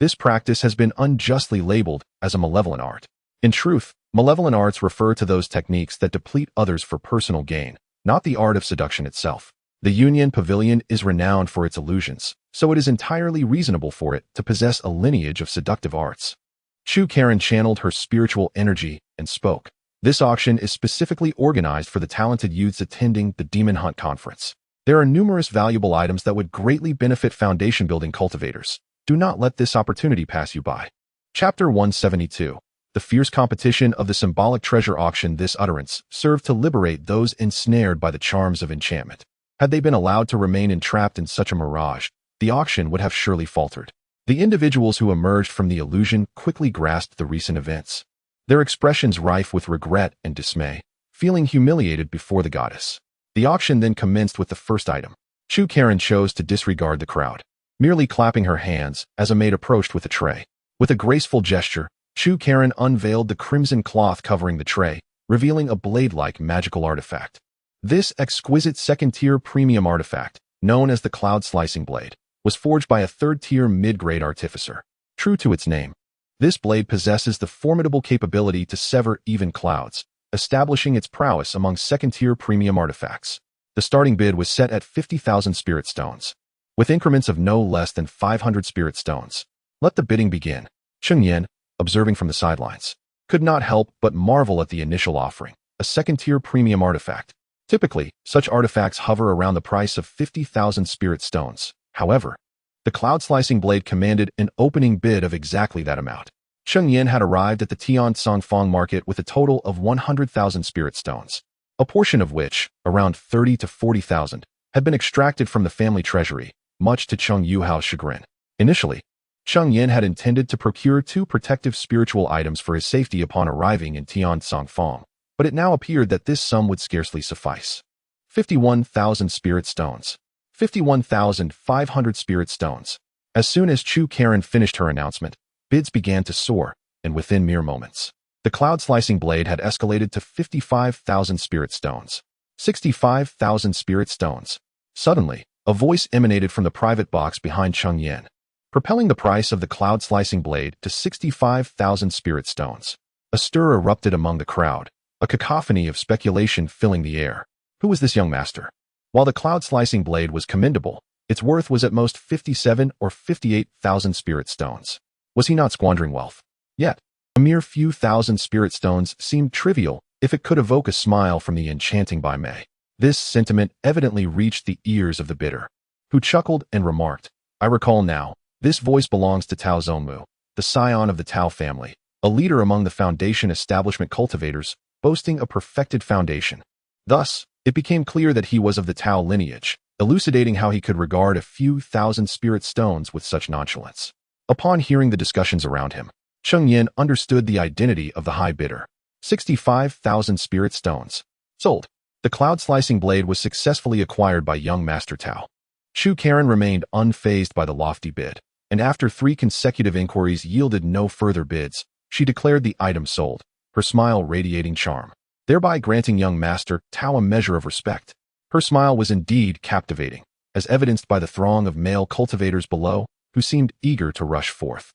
this practice has been unjustly labeled as a malevolent art. In truth, malevolent arts refer to those techniques that deplete others for personal gain, not the art of seduction itself. The Union Pavilion is renowned for its illusions, so it is entirely reasonable for it to possess a lineage of seductive arts. Chu Karen channeled her spiritual energy and spoke. This auction is specifically organized for the talented youths attending the Demon Hunt Conference. There are numerous valuable items that would greatly benefit foundation-building cultivators. Do not let this opportunity pass you by. Chapter 172. The fierce competition of the symbolic treasure auction. This utterance served to liberate those ensnared by the charms of enchantment. Had they been allowed to remain entrapped in such a mirage, the auction would have surely faltered. The individuals who emerged from the illusion quickly grasped the recent events, their expressions rife with regret and dismay, feeling humiliated before the goddess. The auction then commenced with the first item. Chu Karen chose to disregard the crowd, merely clapping her hands as a maid approached with a tray. With a graceful gesture, Chu Karen unveiled the crimson cloth covering the tray, revealing a blade-like magical artifact. This exquisite second-tier premium artifact, known as the cloud-slicing blade, was forged by a third-tier mid-grade artificer. True to its name, this blade possesses the formidable capability to sever even clouds, establishing its prowess among second-tier premium artifacts. The starting bid was set at 50,000 spirit stones, with increments of no less than 500 spirit stones. Let the bidding begin. Cheng Yan, observing from the sidelines, could not help but marvel at the initial offering, a second-tier premium artifact. Typically, such artifacts hover around the price of 50,000 spirit stones. However, the cloud-slicing blade commanded an opening bid of exactly that amount. Cheng Yan had arrived at the Tiansongfang market with a total of 100,000 spirit stones, a portion of which, around 30 to 40,000, had been extracted from the family treasury, much to Cheng Yuhao's chagrin. Initially, Cheng Yan had intended to procure 2 protective spiritual items for his safety upon arriving in Tiansongfang, but it now appeared that this sum would scarcely suffice. 51,000 spirit stones. 51,500 spirit stones. As soon as Chu Karen finished her announcement, bids began to soar, and within mere moments, the cloud-slicing blade had escalated to 55,000 spirit stones. 65,000 spirit stones. Suddenly, a voice emanated from the private box behind Cheng Yan, propelling the price of the cloud-slicing blade to 65,000 spirit stones. A stir erupted among the crowd, a cacophony of speculation filling the air. Who was this young master? While the cloud-slicing blade was commendable, its worth was at most 57 or 58,000 spirit stones. Was he not squandering wealth? Yet, a mere few thousand spirit stones seemed trivial if it could evoke a smile from the enchanting Bai Mei. This sentiment evidently reached the ears of the bidder, who chuckled and remarked, "I recall now, this voice belongs to Tao Zongmu, the scion of the Tao family, a leader among the foundation establishment cultivators, boasting a perfected foundation." Thus, it became clear that he was of the Tao lineage, elucidating how he could regard a few thousand spirit stones with such nonchalance. Upon hearing the discussions around him, Cheng Yan understood the identity of the high bidder. 65,000 spirit stones. Sold. The cloud-slicing blade was successfully acquired by young Master Tao. Chu Karen remained unfazed by the lofty bid, and after 3 consecutive inquiries yielded no further bids, she declared the item sold, her smile radiating charm, thereby granting young Master Tao a measure of respect. Her smile was indeed captivating, as evidenced by the throng of male cultivators below, who seemed eager to rush forth.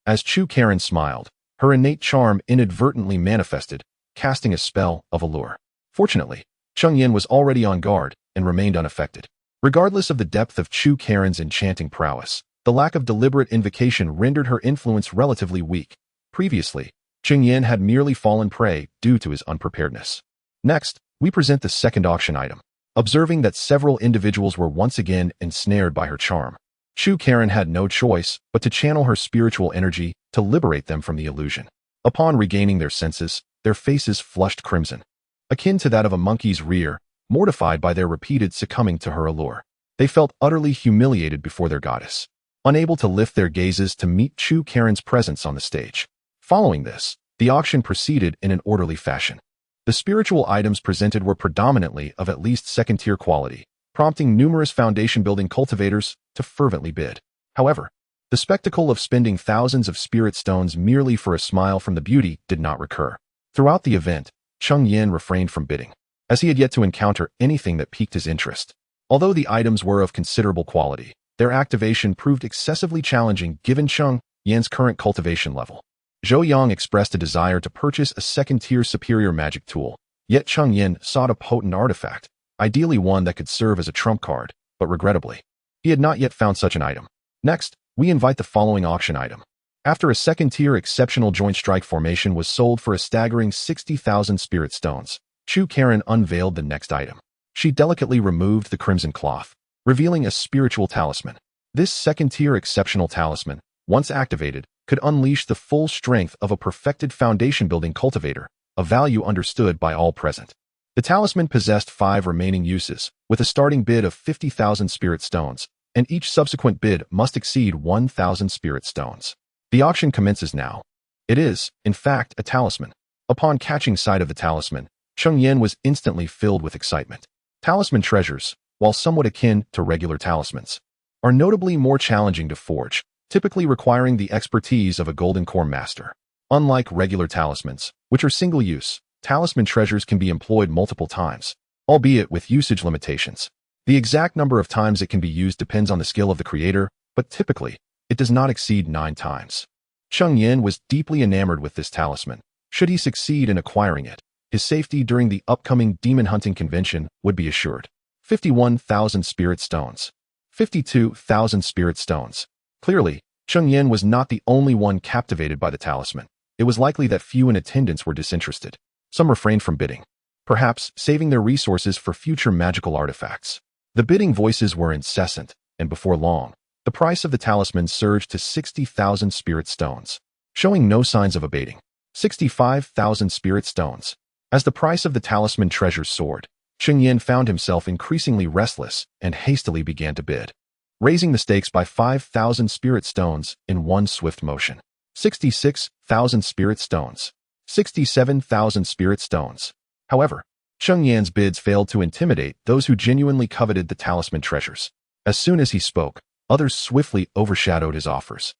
As Chu Karen smiled, her innate charm inadvertently manifested, casting a spell of allure. Fortunately, Cheng Yan was already on guard and remained unaffected. Regardless of the depth of Chu Karen's enchanting prowess, the lack of deliberate invocation rendered her influence relatively weak. Previously, Cheng Yan had merely fallen prey due to his unpreparedness. Next, we present the second auction item. Observing that several individuals were once again ensnared by her charm, Chu Karen had no choice but to channel her spiritual energy to liberate them from the illusion. Upon regaining their senses, their faces flushed crimson, akin to that of a monkey's rear, mortified by their repeated succumbing to her allure. They felt utterly humiliated before their goddess, unable to lift their gazes to meet Chu Karen's presence on the stage. Following this, the auction proceeded in an orderly fashion. The spiritual items presented were predominantly of at least second-tier quality, prompting numerous foundation-building cultivators to fervently bid. However, the spectacle of spending thousands of spirit stones merely for a smile from the beauty did not recur. Throughout the event, Cheng Yan refrained from bidding, as he had yet to encounter anything that piqued his interest. Although the items were of considerable quality, their activation proved excessively challenging given Cheng Yan's current cultivation level. Zhou Yang expressed a desire to purchase a second-tier superior magic tool, yet Cheng Yan sought a potent artifact, ideally one that could serve as a trump card, but regrettably, he had not yet found such an item. Next, we invite the following auction item. After a second-tier exceptional joint strike formation was sold for a staggering 60,000 spirit stones, Chu Karen unveiled the next item. She delicately removed the crimson cloth, revealing a spiritual talisman. This second-tier exceptional talisman, once activated, could unleash the full strength of a perfected foundation-building cultivator, a value understood by all present. The talisman possessed 5 remaining uses, with a starting bid of 50,000 spirit stones, and each subsequent bid must exceed 1,000 spirit stones. The auction commences now. It is, in fact, a talisman. Upon catching sight of the talisman, Cheng Yan was instantly filled with excitement. Talisman treasures, while somewhat akin to regular talismans, are notably more challenging to forge, typically requiring the expertise of a golden core master. Unlike regular talismans, which are single-use, talisman treasures can be employed multiple times, albeit with usage limitations. The exact number of times it can be used depends on the skill of the creator, but typically, it does not exceed 9 times. Cheng Yan was deeply enamored with this talisman. Should he succeed in acquiring it, his safety during the upcoming demon hunting convention would be assured. 51,000 spirit stones. 52,000 spirit stones. Clearly, Cheng Yan was not the only one captivated by the talisman. It was likely that few in attendance were disinterested. Some refrained from bidding, perhaps saving their resources for future magical artifacts. The bidding voices were incessant, and before long, the price of the talisman surged to 60,000 spirit stones, showing no signs of abating. 65,000 spirit stones. As the price of the talisman treasures soared, Cheng Yan found himself increasingly restless and hastily began to bid, raising the stakes by 5,000 spirit stones in one swift motion. 66,000 spirit stones. 67,000 spirit stones. However, Cheng Yan's bids failed to intimidate those who genuinely coveted the talisman treasures. As soon as he spoke, others swiftly overshadowed his offers.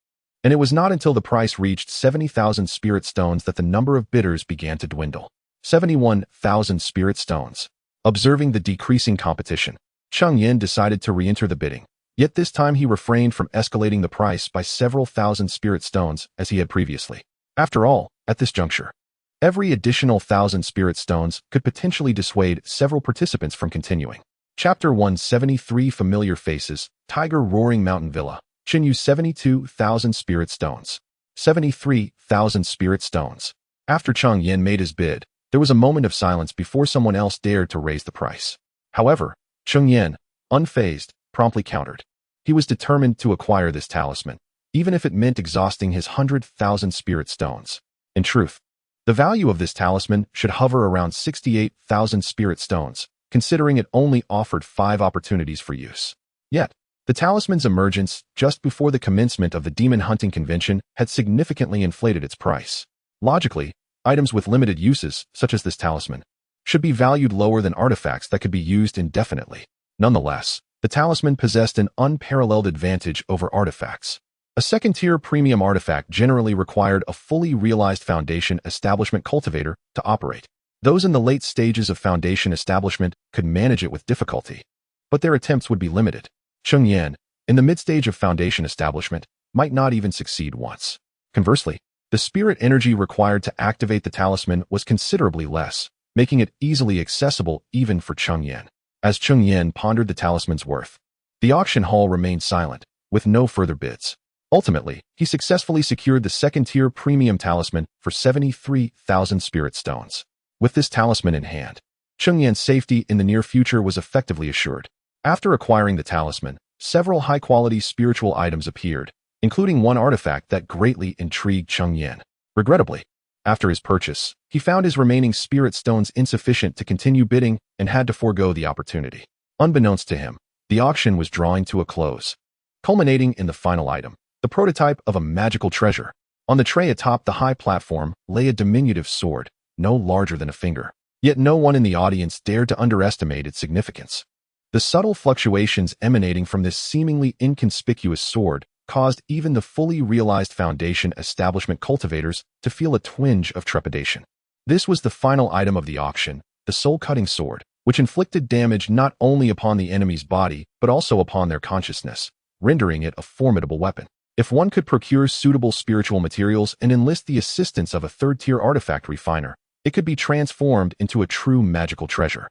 And it was not until the price reached 70,000 spirit stones that the number of bidders began to dwindle. 71,000 spirit stones. Observing the decreasing competition, Cheng Yan decided to re-enter the bidding. Yet this time he refrained from escalating the price by several thousand spirit stones as he had previously. After all, at this juncture, every additional 1,000 spirit stones could potentially dissuade several participants from continuing. Chapter 173 Familiar Faces, Tiger Roaring Mountain Villa. Chen Yu 72,000 spirit stones. 73,000 spirit stones. After Cheng Yan made his bid, there was a moment of silence before someone else dared to raise the price. However, Cheng Yan, unfazed, promptly countered. He was determined to acquire this talisman, even if it meant exhausting his 100,000 spirit stones. In truth, the value of this talisman should hover around 68,000 spirit stones, considering it only offered 5 opportunities for use. Yet, the talisman's emergence just before the commencement of the demon hunting convention had significantly inflated its price. Logically, items with limited uses, such as this talisman, should be valued lower than artifacts that could be used indefinitely. Nonetheless, the talisman possessed an unparalleled advantage over artifacts. A second-tier premium artifact generally required a fully realized foundation establishment cultivator to operate. Those in the late stages of foundation establishment could manage it with difficulty, but their attempts would be limited. Cheng Yan, in the mid-stage of foundation establishment, might not even succeed once. Conversely, the spirit energy required to activate the talisman was considerably less, making it easily accessible even for Cheng Yan. As Cheng Yan pondered the talisman's worth, the auction hall remained silent, with no further bids. Ultimately, he successfully secured the second-tier premium talisman for 73,000 spirit stones. With this talisman in hand, Cheng Yan's safety in the near future was effectively assured. After acquiring the talisman, several high-quality spiritual items appeared, including one artifact that greatly intrigued Cheng Yan. Regrettably, after his purchase, he found his remaining spirit stones insufficient to continue bidding and had to forego the opportunity. Unbeknownst to him, the auction was drawing to a close, culminating in the final item, the prototype of a magical treasure. On the tray atop the high platform lay a diminutive sword, no larger than a finger. Yet no one in the audience dared to underestimate its significance. The subtle fluctuations emanating from this seemingly inconspicuous sword caused even the fully realized Foundation establishment cultivators to feel a twinge of trepidation. This was the final item of the auction, the soul-cutting sword, which inflicted damage not only upon the enemy's body but also upon their consciousness, rendering it a formidable weapon. If one could procure suitable spiritual materials and enlist the assistance of a third-tier artifact refiner, it could be transformed into a true magical treasure.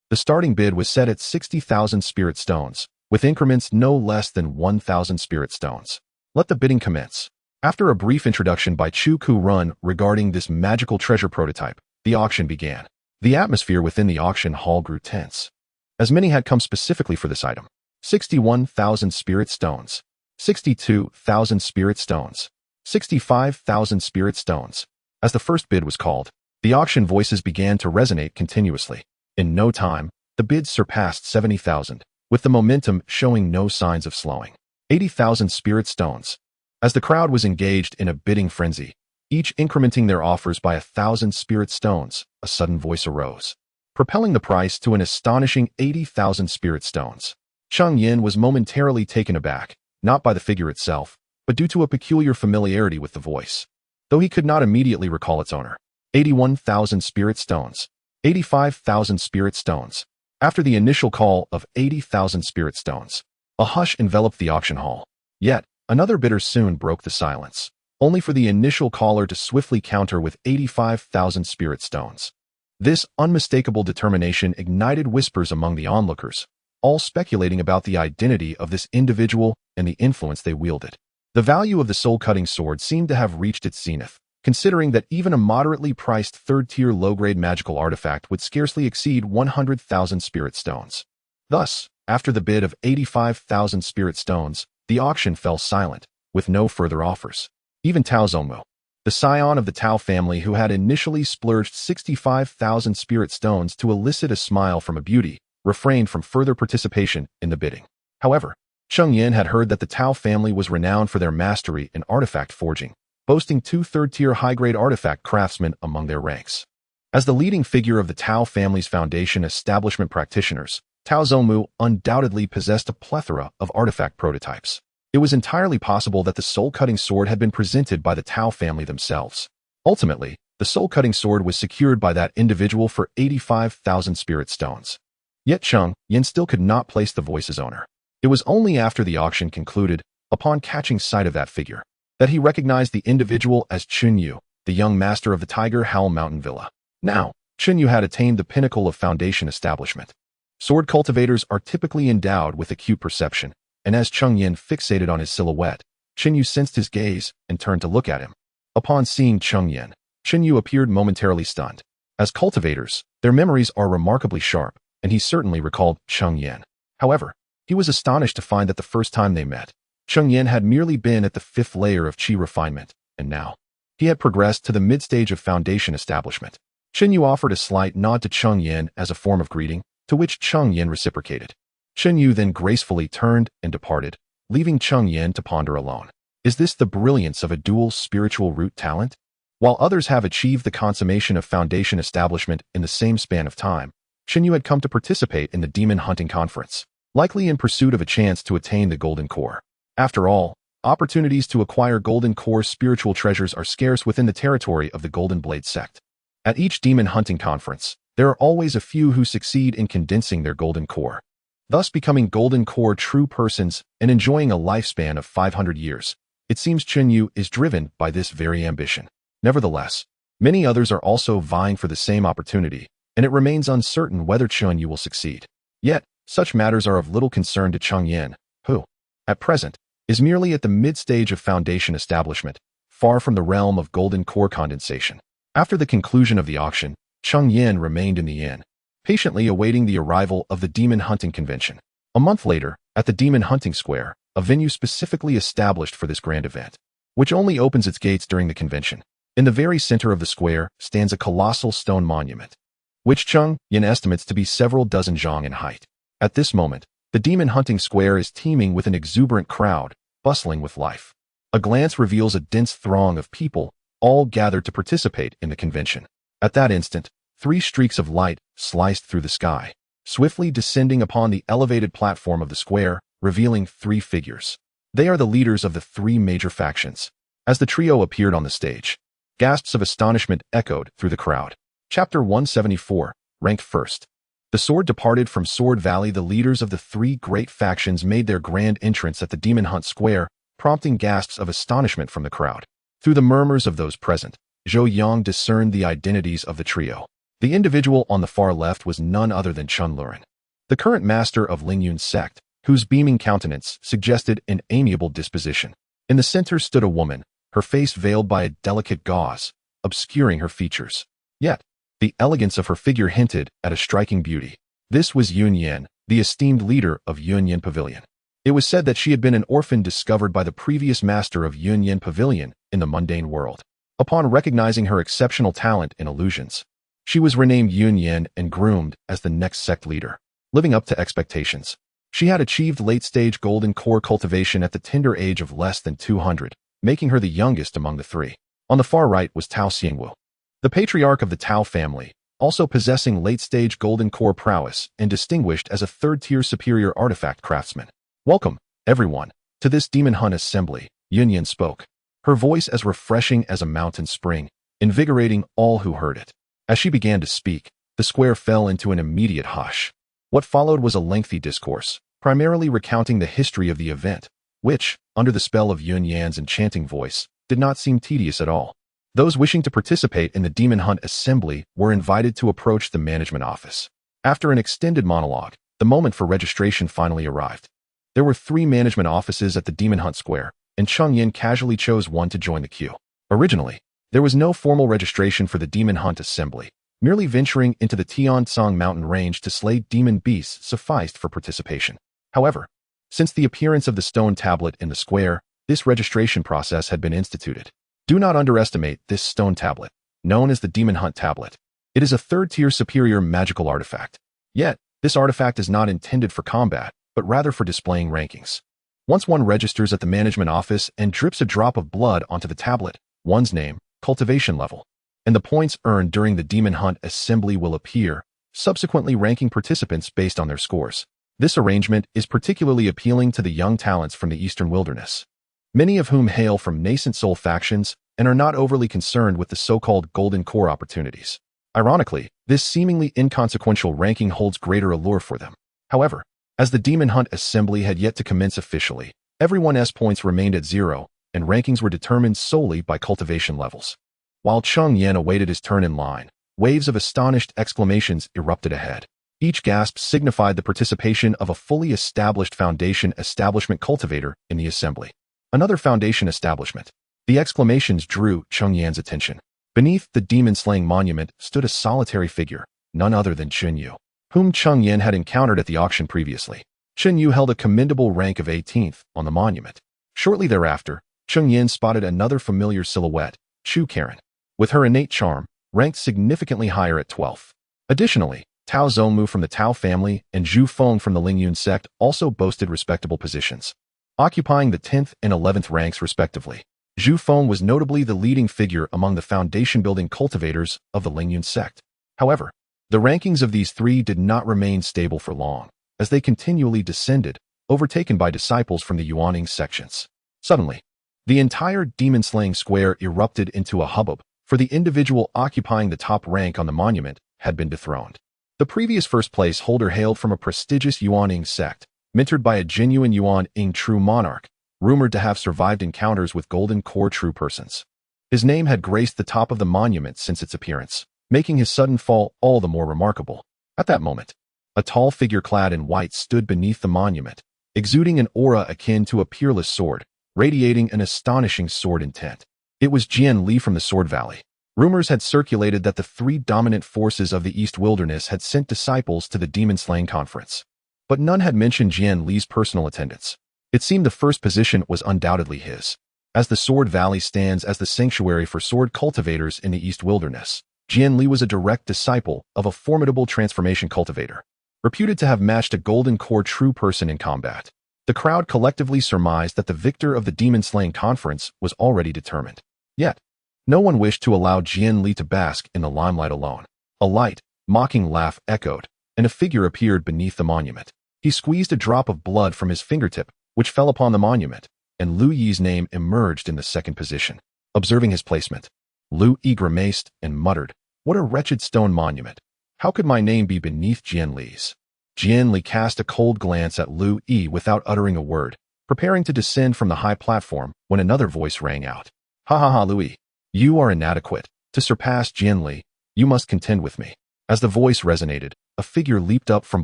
The starting bid was set at 60,000 spirit stones, with increments no less than 1,000 spirit stones. Let the bidding commence. After a brief introduction by Chu Ku Run regarding this magical treasure prototype, the auction began. The atmosphere within the auction hall grew tense, as many had come specifically for this item. 61,000 spirit stones. 62,000 spirit stones. 65,000 spirit stones. As the first bid was called, the auction voices began to resonate continuously. In no time, the bids surpassed 70,000, with the momentum showing no signs of slowing. 80,000 spirit stones. As the crowd was engaged in a bidding frenzy, each incrementing their offers by 1,000 spirit stones, a sudden voice arose, propelling the price to an astonishing 80,000 spirit stones. Cheng Yan was momentarily taken aback, not by the figure itself, but due to a peculiar familiarity with the voice, though he could not immediately recall its owner. 81,000 spirit stones. 85,000 spirit stones. After the initial call of 80,000 spirit stones, a hush enveloped the auction hall. Yet, another bidder soon broke the silence, only for the initial caller to swiftly counter with 85,000 spirit stones. This unmistakable determination ignited whispers among the onlookers, all speculating about the identity of this individual and the influence they wielded. The value of the soul-cutting sword seemed to have reached its zenith, considering that even a moderately priced third-tier low-grade magical artifact would scarcely exceed 100,000 spirit stones. Thus, after the bid of 85,000 spirit stones, the auction fell silent, with no further offers. Even Tao Zongmu, the scion of the Tao family who had initially splurged 65,000 spirit stones to elicit a smile from a beauty, refrained from further participation in the bidding. However, Cheng Yan had heard that the Tao family was renowned for their mastery in artifact forging, boasting 2 third-tier high-grade artifact craftsmen among their ranks. As the leading figure of the Tao family's Foundation establishment practitioners, Tao Zongmu undoubtedly possessed a plethora of artifact prototypes. It was entirely possible that the soul-cutting sword had been presented by the Tao family themselves. Ultimately, the soul-cutting sword was secured by that individual for 85,000 spirit stones. Yet Cheng Yan still could not place the voice's owner. It was only after the auction concluded, upon catching sight of that figure, that he recognized the individual as Chun Yu, the young master of the Tiger Howl Mountain Villa. Now, Chun Yu had attained the pinnacle of Foundation establishment. Sword cultivators are typically endowed with acute perception, and as Cheng Yan fixated on his silhouette, Chun Yu sensed his gaze and turned to look at him. Upon seeing Cheng Yan, Chun Yu appeared momentarily stunned. As cultivators, their memories are remarkably sharp, and he certainly recalled Cheng Yan. However, he was astonished to find that the first time they met, Cheng Yan had merely been at the 5th layer of Qi refinement, and now, he had progressed to the mid-stage of Foundation establishment. Chun Yu offered a slight nod to Cheng Yan as a form of greeting, to which Cheng Yan reciprocated. Chun Yu then gracefully turned and departed, leaving Cheng Yan to ponder alone. Is this the brilliance of a dual spiritual root talent? While others have achieved the consummation of Foundation establishment in the same span of time, Chun Yu had come to participate in the Demon Hunting Conference, likely in pursuit of a chance to attain the Golden Core. After all, opportunities to acquire Golden Core spiritual treasures are scarce within the territory of the Golden Blade sect. At each Demon Hunting Conference, there are always a few who succeed in condensing their Golden Core, thus becoming Golden Core true persons and enjoying a lifespan of 500 years. It seems Cheng Yan is driven by this very ambition. Nevertheless, many others are also vying for the same opportunity, and it remains uncertain whether Cheng Yan will succeed. Yet, such matters are of little concern to Cheng Yan, who, at present, is merely at the mid-stage of foundation establishment, far from the realm of golden core condensation. After the conclusion of the auction, Cheng Yan remained in the inn, patiently awaiting the arrival of the demon hunting convention. A month later, at the demon hunting square, a venue specifically established for this grand event, which only opens its gates during the convention. In the very center of the square stands a colossal stone monument, which Cheng Yan estimates to be several dozen zhang in height. At this moment, the demon hunting square is teeming with an exuberant crowd, bustling with life. A glance reveals a dense throng of people, all gathered to participate in the convention. At that instant, 3 streaks of light sliced through the sky, swiftly descending upon the elevated platform of the square, revealing 3 figures. They are the leaders of the 3 major factions. As the trio appeared on the stage, gasps of astonishment echoed through the crowd. Chapter 174, Ranked First. The sword departed from Sword Valley. The leaders of the 3 great factions made their grand entrance at the Demon Hunt Square, prompting gasps of astonishment from the crowd. Through the murmurs of those present, Zhou Yang discerned the identities of the trio. The individual on the far left was none other than Chun Lurin, the current master of Lingyun's sect, whose beaming countenance suggested an amiable disposition. In the center stood a woman, her face veiled by a delicate gauze, obscuring her features. Yet, the elegance of her figure hinted at a striking beauty. This was Yun Yan, the esteemed leader of Yun Yan Pavilion. It was said that she had been an orphan discovered by the previous master of Yun Yan Pavilion in the mundane world. Upon recognizing her exceptional talent in illusions, she was renamed Yun Yan and groomed as the next sect leader. Living up to expectations, she had achieved late-stage golden core cultivation at the tender age of less than 200, making her the youngest among the 3. On the far right was Tao Xiangwu, the patriarch of the Tao family, also possessing late-stage golden core prowess and distinguished as a 3rd-tier superior artifact craftsman. "Welcome, everyone, to this demon hunt assembly," Yun Yan spoke, her voice as refreshing as a mountain spring, invigorating all who heard it. As she began to speak, the square fell into an immediate hush. What followed was a lengthy discourse, primarily recounting the history of the event, which, under the spell of Yun Yan's enchanting voice, did not seem tedious at all. Those wishing to participate in the Demon Hunt Assembly were invited to approach the management office. After an extended monologue, the moment for registration finally arrived. There were 3 management offices at the Demon Hunt Square, and Cheng Yan casually chose one to join the queue. Originally, there was no formal registration for the Demon Hunt Assembly. Merely venturing into the Tiansong mountain range to slay demon beasts sufficed for participation. However, since the appearance of the stone tablet in the square, this registration process had been instituted. Do not underestimate this stone tablet, known as the Demon Hunt Tablet. It is a 3rd-tier superior magical artifact. Yet, this artifact is not intended for combat, but rather for displaying rankings. Once one registers at the management office and drips a drop of blood onto the tablet, one's name, cultivation level, and the points earned during the Demon Hunt Assembly will appear, subsequently ranking participants based on their scores. This arrangement is particularly appealing to the young talents from the Eastern Wilderness, many of whom hail from nascent soul factions and are not overly concerned with the so-called golden core opportunities. Ironically, this seemingly inconsequential ranking holds greater allure for them. However, as the Demon Hunt Assembly had yet to commence officially, everyone's points remained at 0, and rankings were determined solely by cultivation levels. While Cheng Yan awaited his turn in line, waves of astonished exclamations erupted ahead. Each gasp signified the participation of a fully established foundation establishment cultivator in the assembly. Another foundation establishment. The exclamations drew Cheng Yan's attention. Beneath the demon-slaying monument stood a solitary figure, none other than Cheng Yan, whom Cheng Yan had encountered at the auction previously. Cheng Yan held a commendable rank of 18th on the monument. Shortly thereafter, Cheng Yan spotted another familiar silhouette, Chu Karen, with her innate charm, ranked significantly higher at 12th. Additionally, Tao Zongmu from the Tao family and Zhu Feng from the Lingyun sect also boasted respectable positions, occupying the 10th and 11th ranks respectively. Zhu Feng was notably the leading figure among the foundation-building cultivators of the Lingyun sect. However, the rankings of these 3 did not remain stable for long, as they continually descended, overtaken by disciples from the Yuaning sections. Suddenly, the entire demon-slaying square erupted into a hubbub, for the individual occupying the top rank on the monument had been dethroned. The previous first-place holder hailed from a prestigious Yuaning sect, mentored by a genuine Yuan-ing true monarch, rumored to have survived encounters with golden core true persons. His name had graced the top of the monument since its appearance, making his sudden fall all the more remarkable. At that moment, a tall figure clad in white stood beneath the monument, exuding an aura akin to a peerless sword, radiating an astonishing sword intent. It was Jian Li from the Sword Valley. Rumors had circulated that the three dominant forces of the East Wilderness had sent disciples to the demon-slaying conference. But none had mentioned Jian Li's personal attendance. It seemed the first position was undoubtedly his. As the Sword Valley stands as the sanctuary for sword cultivators in the East Wilderness, Jian Li was a direct disciple of a formidable transformation cultivator, reputed to have matched a golden core true person in combat. The crowd collectively surmised that the victor of the demon-slaying conference was already determined. Yet, no one wished to allow Jian Li to bask in the limelight alone. A light, mocking laugh echoed, and a figure appeared beneath the monument. He squeezed a drop of blood from his fingertip, which fell upon the monument, and Lu Yi's name emerged in the second position. Observing his placement, Lu Yi grimaced and muttered, "What a wretched stone monument! How could my name be beneath Jian Li's?" Jian Li cast a cold glance at Lu Yi without uttering a word, preparing to descend from the high platform when another voice rang out. "Ha ha ha, Lu Yi! You are inadequate. To surpass Jian Li, you must contend with me." As the voice resonated, a figure leaped up from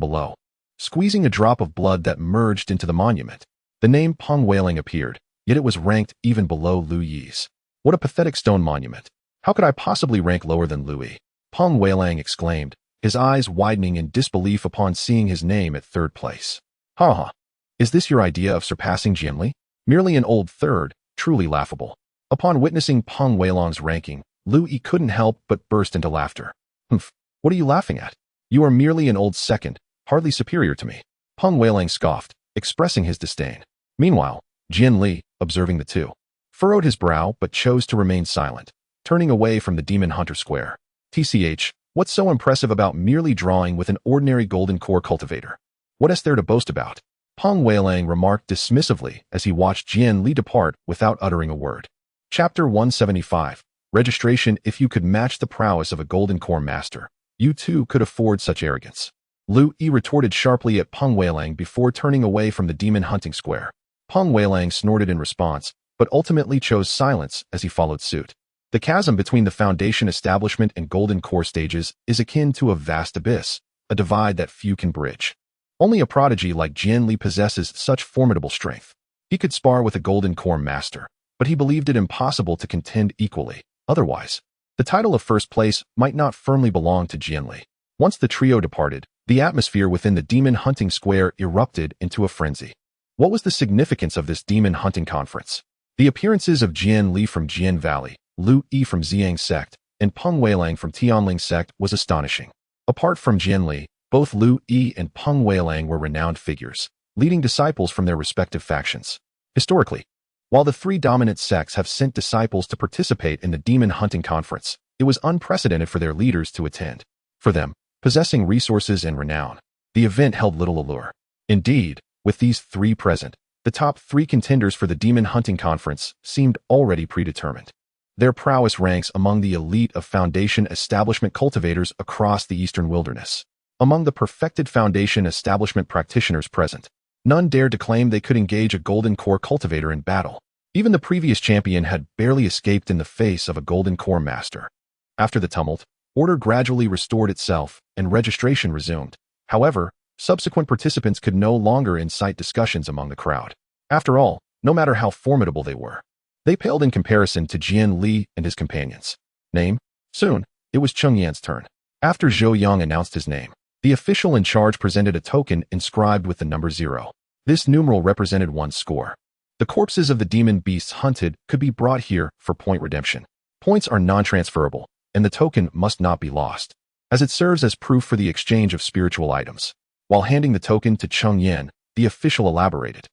below, squeezing a drop of blood that merged into the monument. The name Peng Weiling appeared, yet it was ranked even below Lu Yi's. What a pathetic stone monument. How could I possibly rank lower than Lu Yi? Peng Weiling exclaimed, his eyes widening in disbelief upon seeing his name at third place. "Ha ha. Is this your idea of surpassing Jian Li? Merely an old third, truly laughable." Upon witnessing Peng Weiling's ranking, Lu Yi couldn't help but burst into laughter. "Humph, what are you laughing at? You are merely an old second, hardly superior to me." Peng Weiling scoffed, expressing his disdain. Meanwhile, Jian Li, observing the two, furrowed his brow but chose to remain silent, turning away from the Demon Hunter Square. "TCH, what's so impressive about merely drawing with an ordinary golden core cultivator? What is there to boast about?" Peng Weiling remarked dismissively as he watched Jian Li depart without uttering a word. Chapter 175. Registration. If you could match the prowess of a golden core master, you too could afford such arrogance. Lu Yi retorted sharply at Peng Weiling before turning away from the demon hunting square. Peng Weiling snorted in response, but ultimately chose silence as he followed suit. The chasm between the Foundation establishment and golden core stages is akin to a vast abyss, a divide that few can bridge. Only a prodigy like Jian Li possesses such formidable strength. He could spar with a golden core master, but he believed it impossible to contend equally. Otherwise, the title of first place might not firmly belong to Jian Li. Once the trio departed, the atmosphere within the demon hunting square erupted into a frenzy. What was the significance of this demon hunting conference? The appearances of Jian Li from Jian Valley, Lu Yi from Xiang sect, and Peng Weiling from Tianling sect was astonishing. Apart from Jian Li, both Lu Yi and Peng Weiling were renowned figures, leading disciples from their respective factions. Historically, while the three dominant sects have sent disciples to participate in the demon hunting conference, it was unprecedented for their leaders to attend. For them, possessing resources and renown, the event held little allure. Indeed, with these three present, the top three contenders for the demon hunting conference seemed already predetermined. Their prowess ranks among the elite of Foundation establishment cultivators across the Eastern Wilderness. Among the perfected Foundation establishment practitioners present, none dared to claim they could engage a golden core cultivator in battle. Even the previous champion had barely escaped in the face of a golden core master. After the tumult, order gradually restored itself and registration resumed. However, subsequent participants could no longer incite discussions among the crowd. After all, no matter how formidable they were, they paled in comparison to Jian Li and his companions. Name? Soon, it was Cheng Yan's turn. After Zhou Yang announced his name, the official in charge presented a token inscribed with the number 0. This numeral represented one's score. The corpses of the demon beasts hunted could be brought here for point redemption. Points are non-transferable, and the token must not be lost, as it serves as proof for the exchange of spiritual items. While handing the token to Cheng Yan, the official elaborated.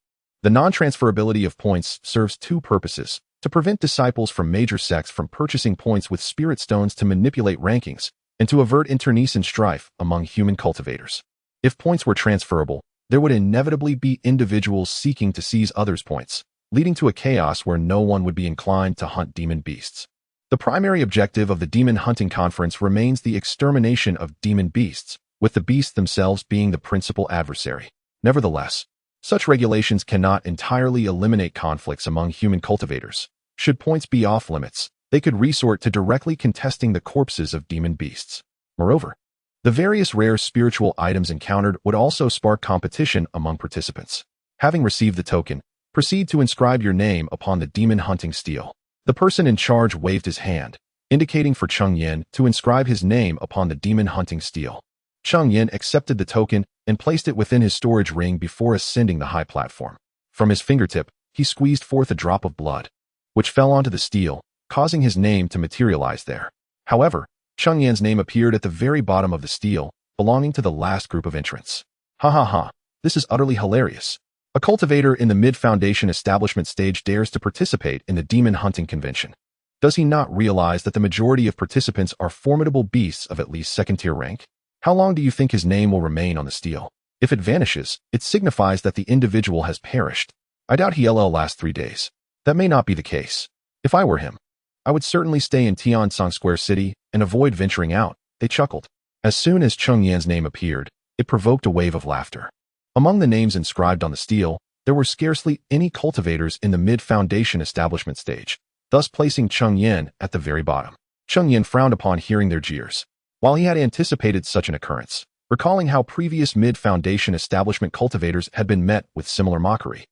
The non-transferability of points serves two purposes: to prevent disciples from major sects from purchasing points with spirit stones to manipulate rankings, and to avert internecine strife among human cultivators. If points were transferable, there would inevitably be individuals seeking to seize others' points, leading to a chaos where no one would be inclined to hunt demon beasts. The primary objective of the Demon Hunting Conference remains the extermination of demon beasts, with the beasts themselves being the principal adversary. Nevertheless, Such regulations cannot entirely eliminate conflicts among human cultivators. Should points be off limits, they could resort to directly contesting the corpses of demon beasts. Moreover, the various rare spiritual items encountered would also spark competition among participants. Having received the token, proceed to inscribe your name upon the demon hunting stele. The person in charge waved his hand, indicating for Cheng Yan to inscribe his name upon the demon hunting stele. Cheng Yan accepted the token and placed it within his storage ring before ascending the high platform. From his fingertip, he squeezed forth a drop of blood, which fell onto the stele, causing his name to materialize there. However, Cheng Yan's name appeared at the very bottom of the stele, belonging to the last group of entrants. Ha ha ha, this is utterly hilarious. A cultivator in the mid-foundation establishment stage dares to participate in the demon hunting convention. Does he not realize that the majority of participants are formidable beasts of at least second-tier rank? How long do you think his name will remain on the stele? If it vanishes, it signifies that the individual has perished. I doubt he'll last 3 days. That may not be the case. If I were him, I would certainly stay in Tiansong Square City and avoid venturing out. They chuckled. As soon as Cheng Yan's name appeared, it provoked a wave of laughter. Among the names inscribed on the stele, there were scarcely any cultivators in the mid-foundation establishment stage, thus placing Cheng Yan at the very bottom. Cheng Yan frowned upon hearing their jeers. While he had anticipated such an occurrence, recalling how previous mid-foundation establishment cultivators had been met with similar mockery,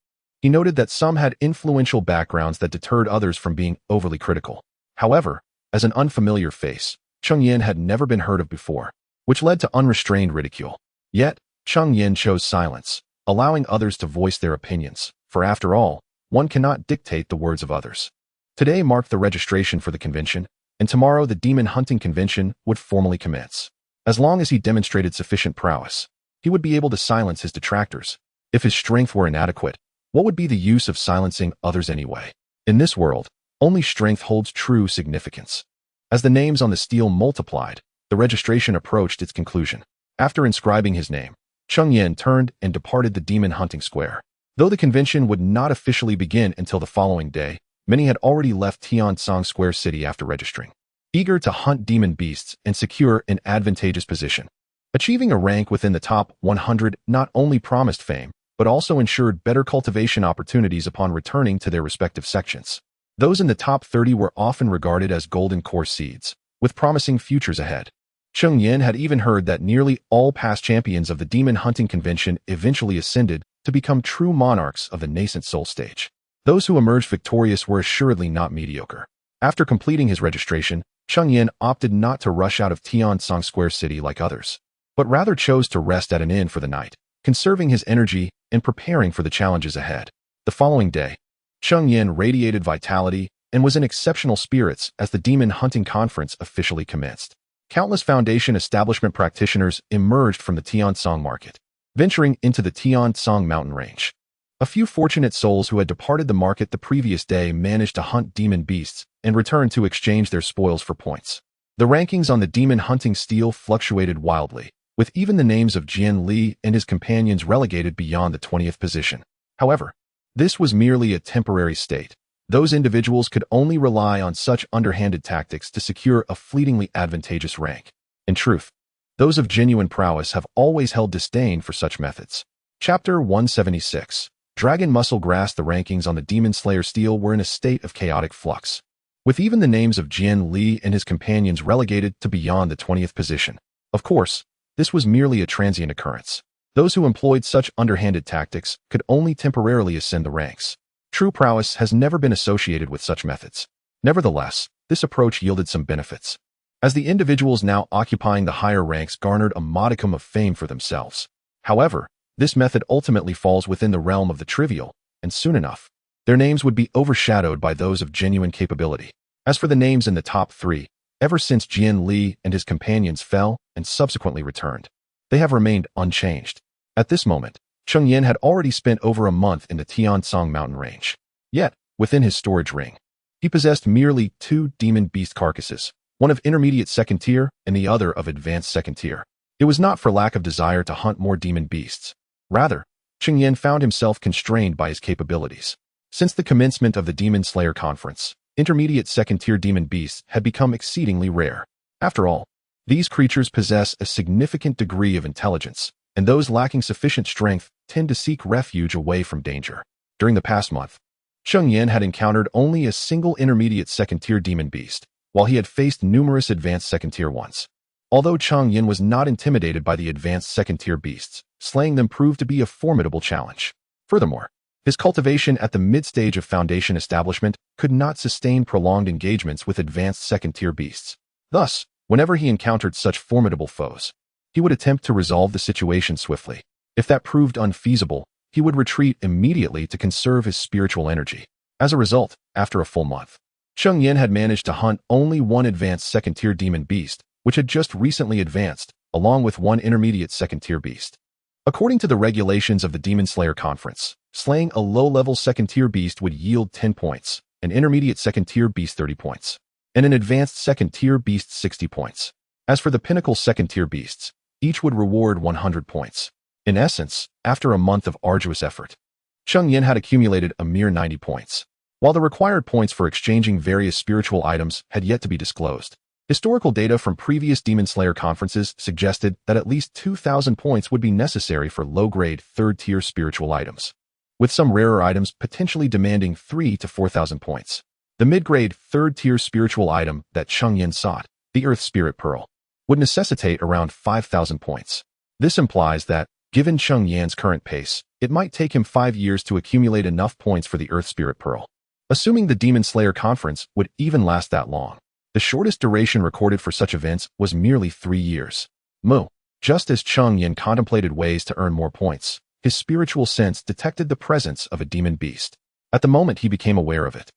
he noted that some had influential backgrounds that deterred others from being overly critical. However, as an unfamiliar face, Cheng Yan had never been heard of before, which led to unrestrained ridicule. Yet, Cheng Yan chose silence, allowing others to voice their opinions, for after all, one cannot dictate the words of others. Today marked the registration for the convention, and tomorrow the demon hunting convention would formally commence. As long as he demonstrated sufficient prowess, he would be able to silence his detractors. If his strength were inadequate, what would be the use of silencing others anyway? In this world, only strength holds true significance. As the names on the stele multiplied, the registration approached its conclusion. After inscribing his name, Cheng Yan turned and departed the demon hunting square. Though the convention would not officially begin until the following day, many had already left Tiansong Square City after registering, eager to hunt demon beasts and secure an advantageous position. Achieving a rank within the top 100 not only promised fame, but also ensured better cultivation opportunities upon returning to their respective sections. Those in the top 30 were often regarded as golden core seeds, with promising futures ahead. Cheng Yan had even heard that nearly all past champions of the demon hunting convention eventually ascended to become true monarchs of the nascent soul stage. Those who emerged victorious were assuredly not mediocre. After completing his registration, Cheng Yan opted not to rush out of Tiansong Square City like others, but rather chose to rest at an inn for the night, conserving his energy and preparing for the challenges ahead. The following day, Cheng Yan radiated vitality and was in exceptional spirits as the demon hunting conference officially commenced. Countless foundation establishment practitioners emerged from the Tiansong market, venturing into the Tiansong mountain range. A few fortunate souls who had departed the market the previous day managed to hunt demon beasts and returned to exchange their spoils for points. The rankings on the demon hunting stele fluctuated wildly, with even the names of Jian Li and his companions relegated beyond the 20th position. However, this was merely a temporary state. Those individuals could only rely on such underhanded tactics to secure a fleetingly advantageous rank. In truth, those of genuine prowess have always held disdain for such methods. Chapter 176. Dragon Muscle grasped the rankings on the Demon Slayer stele were in a state of chaotic flux, with even the names of Jian Li and his companions relegated to beyond the 20th position. Of course, this was merely a transient occurrence. Those who employed such underhanded tactics could only temporarily ascend the ranks. True prowess has never been associated with such methods. Nevertheless, this approach yielded some benefits, as the individuals now occupying the higher ranks garnered a modicum of fame for themselves. However, this method ultimately falls within the realm of the trivial, and soon enough, their names would be overshadowed by those of genuine capability. As for the names in the top 3, ever since Jian Li and his companions fell and subsequently returned, they have remained unchanged. At this moment, Cheng Yan had already spent over a month in the Tiansong mountain range. Yet, within his storage ring, he possessed merely 2 demon beast carcasses, one of intermediate second tier and the other of advanced second tier. It was not for lack of desire to hunt more demon beasts. Rather, Cheng Yan found himself constrained by his capabilities. Since the commencement of the Demon Slayer conference, intermediate second tier demon beasts had become exceedingly rare. After all, these creatures possess a significant degree of intelligence, and those lacking sufficient strength tend to seek refuge away from danger. During the past month, Cheng Yan had encountered only a single intermediate second-tier demon beast, while he had faced numerous advanced second-tier ones. Although Cheng Yan was not intimidated by the advanced second-tier beasts, slaying them proved to be a formidable challenge. Furthermore, his cultivation at the mid-stage of Foundation establishment could not sustain prolonged engagements with advanced second-tier beasts. Thus, whenever he encountered such formidable foes, he would attempt to resolve the situation swiftly. If that proved unfeasible, he would retreat immediately to conserve his spiritual energy. As a result, after a full month, Cheng Yan had managed to hunt only one advanced second-tier demon beast, which had just recently advanced, along with one intermediate second-tier beast. According to the regulations of the Demon Slayer Conference, slaying a low-level second-tier beast would yield 10 points, an intermediate second-tier beast 30 points, and an advanced second-tier beast 60 points. As for the pinnacle second-tier beasts, each would reward 100 points. In essence, after a month of arduous effort, Cheng Yan had accumulated a mere 90 points, while the required points for exchanging various spiritual items had yet to be disclosed. Historical data from previous Demon Slayer conferences suggested that at least 2,000 points would be necessary for low-grade, third-tier spiritual items, with some rarer items potentially demanding 3,000 to 4,000 points. The mid-grade, third-tier spiritual item that Cheng Yan sought, the Earth Spirit Pearl, would necessitate around 5,000 points. This implies that, given Cheng Yan's current pace, it might take him 5 years to accumulate enough points for the Earth Spirit Pearl. Assuming the Demon Slayer conference would even last that long, the shortest duration recorded for such events was merely 3 years. Just as Cheng Yan contemplated ways to earn more points, his spiritual sense detected the presence of a demon beast. At the moment he became aware of it,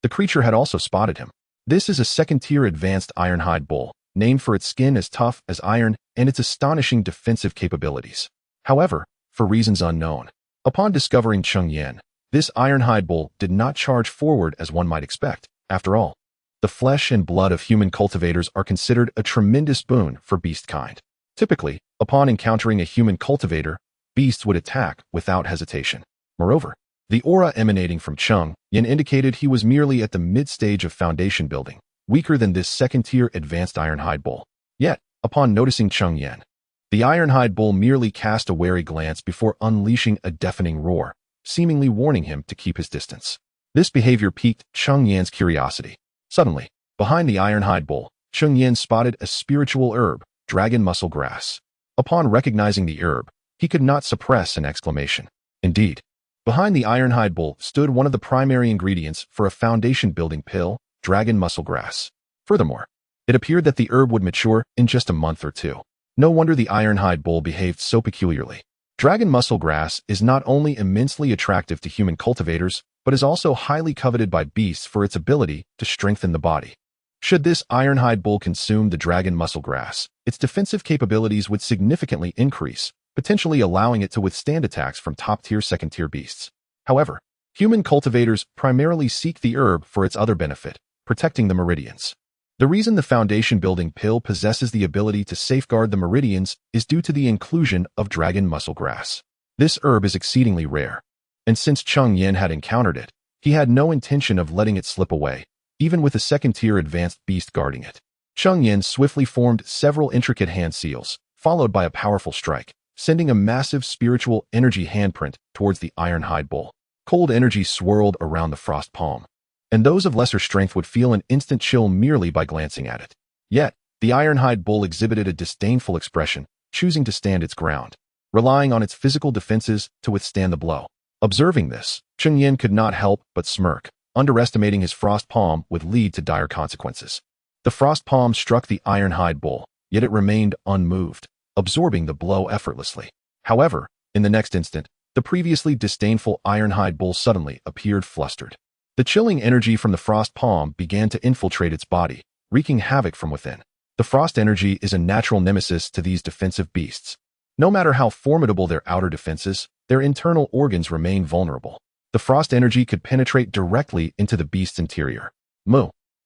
the creature had also spotted him. This is a second-tier advanced ironhide bull, named for its skin as tough as iron and its astonishing defensive capabilities. However, for reasons unknown, upon discovering Cheng Yan, this ironhide bull did not charge forward as one might expect. After all, the flesh and blood of human cultivators are considered a tremendous boon for beast kind. Typically, upon encountering a human cultivator, beasts would attack without hesitation. Moreover, the aura emanating from Cheng Yan indicated he was merely at the mid-stage of foundation building, weaker than this second-tier advanced ironhide bull. Yet, upon noticing Cheng Yan, the ironhide bull merely cast a wary glance before unleashing a deafening roar, seemingly warning him to keep his distance. This behavior piqued Cheng Yan's curiosity. Suddenly, behind the ironhide bull, Cheng Yan spotted a spiritual herb, dragon muscle grass. Upon recognizing the herb, he could not suppress an exclamation. Indeed, behind the ironhide bull stood one of the primary ingredients for a foundation-building pill, dragon muscle grass. Furthermore, it appeared that the herb would mature in just a month or two. No wonder the ironhide bull behaved so peculiarly. Dragon muscle grass is not only immensely attractive to human cultivators, but is also highly coveted by beasts for its ability to strengthen the body. Should this ironhide bull consume the dragon muscle grass, its defensive capabilities would significantly increase, potentially allowing it to withstand attacks from top-tier second-tier beasts. However, human cultivators primarily seek the herb for its other benefit, protecting the meridians. The reason the foundation-building pill possesses the ability to safeguard the meridians is due to the inclusion of dragon muscle grass. This herb is exceedingly rare, and since Cheng Yan had encountered it, he had no intention of letting it slip away, even with a second-tier advanced beast guarding it. Cheng Yan swiftly formed several intricate hand seals, followed by a powerful strike, sending a massive spiritual energy handprint towards the ironhide bull. Cold energy swirled around the frost palm, and those of lesser strength would feel an instant chill merely by glancing at it. Yet, the ironhide bull exhibited a disdainful expression, choosing to stand its ground, relying on its physical defenses to withstand the blow. Observing this, Cheng Yan could not help but smirk. Underestimating his frost palm would lead to dire consequences. The frost palm struck the ironhide bull, yet it remained unmoved, absorbing the blow effortlessly. However, in the next instant, the previously disdainful ironhide bull suddenly appeared flustered. The chilling energy from the frost palm began to infiltrate its body, wreaking havoc from within. The frost energy is a natural nemesis to these defensive beasts. No matter how formidable their outer defenses, their internal organs remain vulnerable. The frost energy could penetrate directly into the beast's interior.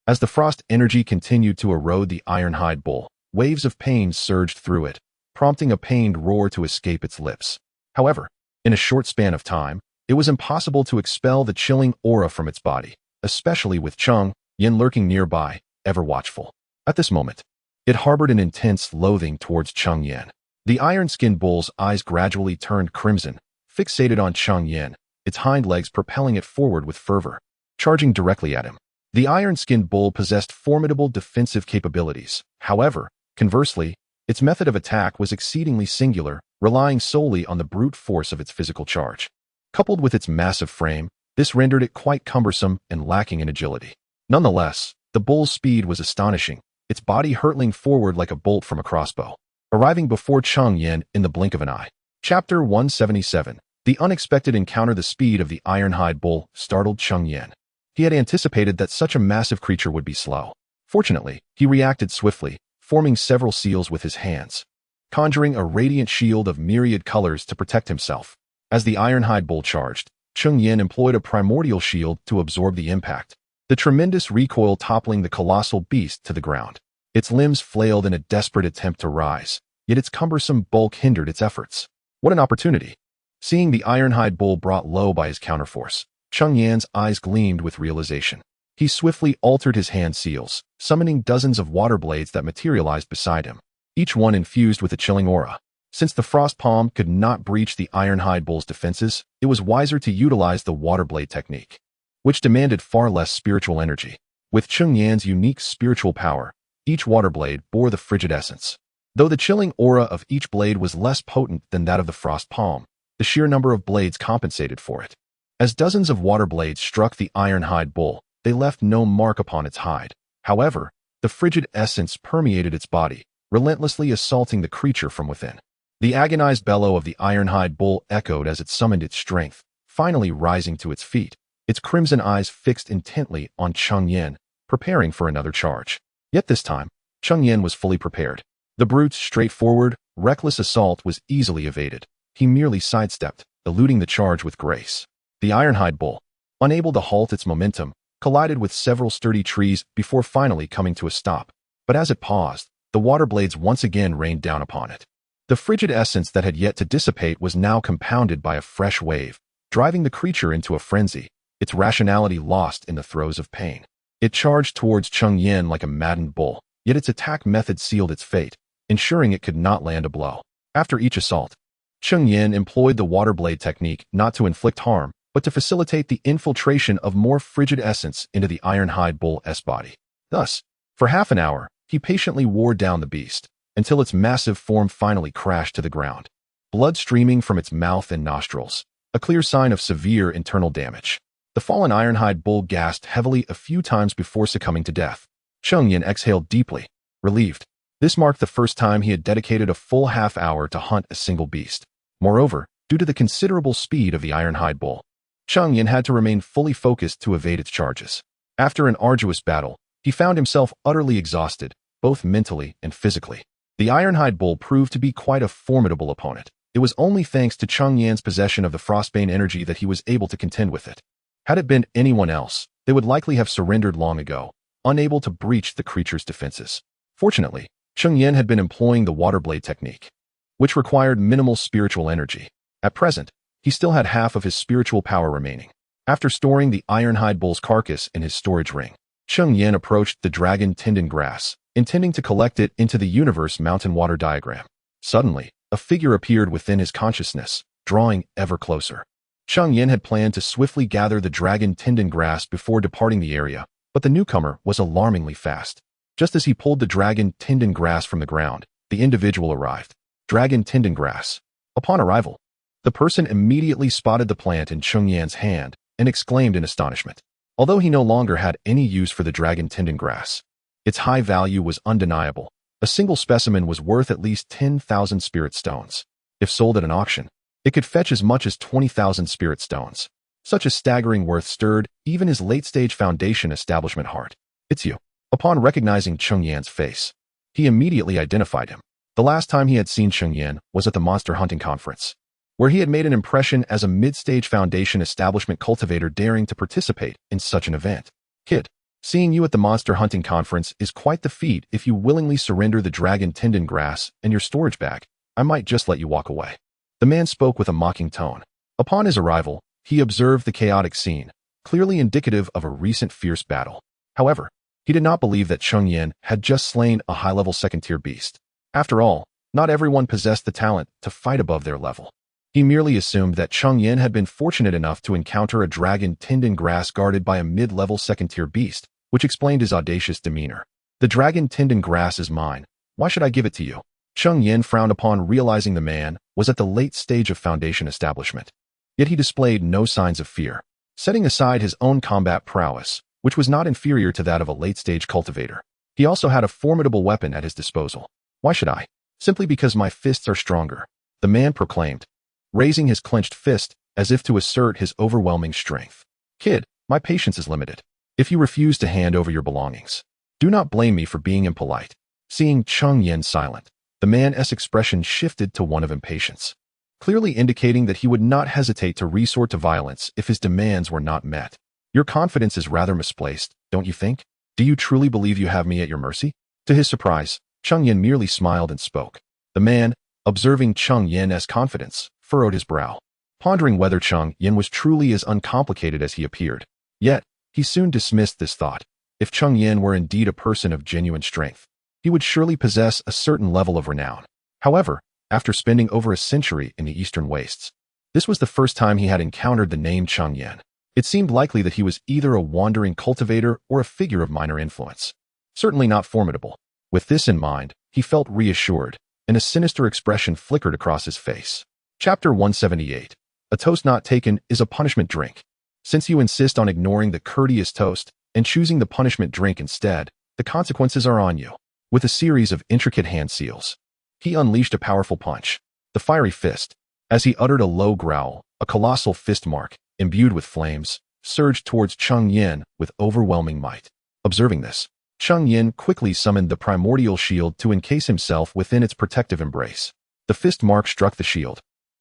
As the frost energy continued to erode the ironhide bull, waves of pain surged through it, prompting a pained roar to escape its lips. However, in a short span of time, it was impossible to expel the chilling aura from its body, especially with Cheng Yan lurking nearby, ever watchful. At this moment, it harbored an intense loathing towards Cheng Yan. The iron-skinned bull's eyes gradually turned crimson, fixated on Cheng Yan, its hind legs propelling it forward with fervor, charging directly at him. The iron-skinned bull possessed formidable defensive capabilities. However, conversely, its method of attack was exceedingly singular, relying solely on the brute force of its physical charge. Coupled with its massive frame, this rendered it quite cumbersome and lacking in agility. Nonetheless, the bull's speed was astonishing, its body hurtling forward like a bolt from a crossbow, arriving before Cheng Yan in the blink of an eye. Chapter 177. The unexpected encounter. The speed of the iron-hide bull startled Cheng Yan. He had anticipated that such a massive creature would be slow. Fortunately, he reacted swiftly, forming several seals with his hands, conjuring a radiant shield of myriad colors to protect himself. As the iron-hide bull charged, Cheng Yan employed a primordial shield to absorb the impact, the tremendous recoil toppling the colossal beast to the ground. Its limbs flailed in a desperate attempt to rise, yet its cumbersome bulk hindered its efforts. What an opportunity! Seeing the iron-hide bull brought low by his counterforce, Cheng Yan's eyes gleamed with realization. He swiftly altered his hand seals, summoning dozens of water blades that materialized beside him, each one infused with a chilling aura. Since the frost palm could not breach the iron-hide bull's defenses, it was wiser to utilize the water blade technique, which demanded far less spiritual energy. With Cheng Yan's unique spiritual power, each water blade bore the frigid essence. Though the chilling aura of each blade was less potent than that of the frost palm, the sheer number of blades compensated for it. As dozens of water blades struck the iron-hide bull, they left no mark upon its hide. However, the frigid essence permeated its body, relentlessly assaulting the creature from within. The agonized bellow of the iron-hide bull echoed as it summoned its strength, finally rising to its feet, its crimson eyes fixed intently on Cheng Yan, preparing for another charge. Yet this time, Cheng Yan was fully prepared. The brute's straightforward, reckless assault was easily evaded. He merely sidestepped, eluding the charge with grace. The iron-hide bull, unable to halt its momentum, collided with several sturdy trees before finally coming to a stop. But as it paused, the water blades once again rained down upon it. The frigid essence that had yet to dissipate was now compounded by a fresh wave, driving the creature into a frenzy, its rationality lost in the throes of pain. It charged towards Cheng Yan like a maddened bull, yet its attack method sealed its fate, ensuring it could not land a blow. After each assault, Cheng Yan employed the water blade technique not to inflict harm, but to facilitate the infiltration of more frigid essence into the iron-hide bull's body. Thus, for half an hour, he patiently wore down the beast, until its massive form finally crashed to the ground, blood streaming from its mouth and nostrils, a clear sign of severe internal damage. The fallen iron-hide bull gasped heavily a few times before succumbing to death. Cheng Yan exhaled deeply, relieved. This marked the first time he had dedicated a full half hour to hunt a single beast. Moreover, due to the considerable speed of the iron-hide bull, Cheng Yan had to remain fully focused to evade its charges. After an arduous battle, he found himself utterly exhausted, both mentally and physically. The iron-hide bull proved to be quite a formidable opponent. It was only thanks to Cheng Yan's possession of the frostbane energy that he was able to contend with it. Had it been anyone else, they would likely have surrendered long ago, unable to breach the creature's defenses. Fortunately, Cheng Yan had been employing the water blade technique, which required minimal spiritual energy. At present, he still had half of his spiritual power remaining. After storing the iron-hide bull's carcass in his storage ring, Cheng Yan approached the dragon tendon grass, intending to collect it into the universe mountain water diagram. Suddenly, a figure appeared within his consciousness, drawing ever closer. Cheng Yan had planned to swiftly gather the dragon tendon grass before departing the area, but the newcomer was alarmingly fast. Just as he pulled the dragon tendon grass from the ground, the individual arrived. Dragon tendon grass. Upon arrival, the person immediately spotted the plant in Cheng Yan's hand and exclaimed in astonishment. Although he no longer had any use for the dragon tendon grass, its high value was undeniable. A single specimen was worth at least 10,000 spirit stones. If sold at an auction, it could fetch as much as 20,000 spirit stones. Such a staggering worth stirred even his late-stage foundation establishment heart. "It's you." Upon recognizing Cheng Yan's face, he immediately identified him. The last time he had seen Cheng Yan was at the monster hunting conference, where he had made an impression as a mid-stage foundation establishment cultivator daring to participate in such an event. "Kid, seeing you at the monster hunting conference is quite the feat. If you willingly surrender the dragon tendon grass and your storage bag, I might just let you walk away." The man spoke with a mocking tone. Upon his arrival, he observed the chaotic scene, clearly indicative of a recent fierce battle. However, he did not believe that Cheng Yan had just slain a high-level second-tier beast. After all, not everyone possessed the talent to fight above their level. He merely assumed that Cheng Yan had been fortunate enough to encounter a dragon tinned in grass guarded by a mid-level second-tier beast, which explained his audacious demeanor. The dragon tinned in grass is mine. Why should I give it to you? Cheng Yan frowned upon realizing the man was at the late stage of foundation establishment. Yet he displayed no signs of fear. Setting aside his own combat prowess, which was not inferior to that of a late-stage cultivator, he also had a formidable weapon at his disposal. Why should I? Simply because my fists are stronger, the man proclaimed, raising his clenched fist as if to assert his overwhelming strength. Kid, my patience is limited. If you refuse to hand over your belongings, do not blame me for being impolite. Seeing Cheng Yan silent, the man's expression shifted to one of impatience, clearly indicating that he would not hesitate to resort to violence if his demands were not met. Your confidence is rather misplaced, don't you think? Do you truly believe you have me at your mercy? To his surprise, Cheng Yan merely smiled and spoke. The man, observing Cheng Yan's confidence, furrowed his brow, pondering whether Cheng Yan was truly as uncomplicated as he appeared. Yet, he soon dismissed this thought. If Cheng Yan were indeed a person of genuine strength, he would surely possess a certain level of renown. However, after spending over a century in the eastern wastes, this was the first time he had encountered the name Cheng Yan. It seemed likely that he was either a wandering cultivator or a figure of minor influence. Certainly not formidable. With this in mind, he felt reassured, and a sinister expression flickered across his face. Chapter 178. A toast not taken is a punishment drink. Since you insist on ignoring the courteous toast and choosing the punishment drink instead, the consequences are on you. With a series of intricate hand seals, he unleashed a powerful punch, the fiery fist. As he uttered a low growl, a colossal fist mark, imbued with flames, surged towards Cheng Yan with overwhelming might. Observing this, Cheng Yan quickly summoned the primordial shield to encase himself within its protective embrace. The fist mark struck the shield,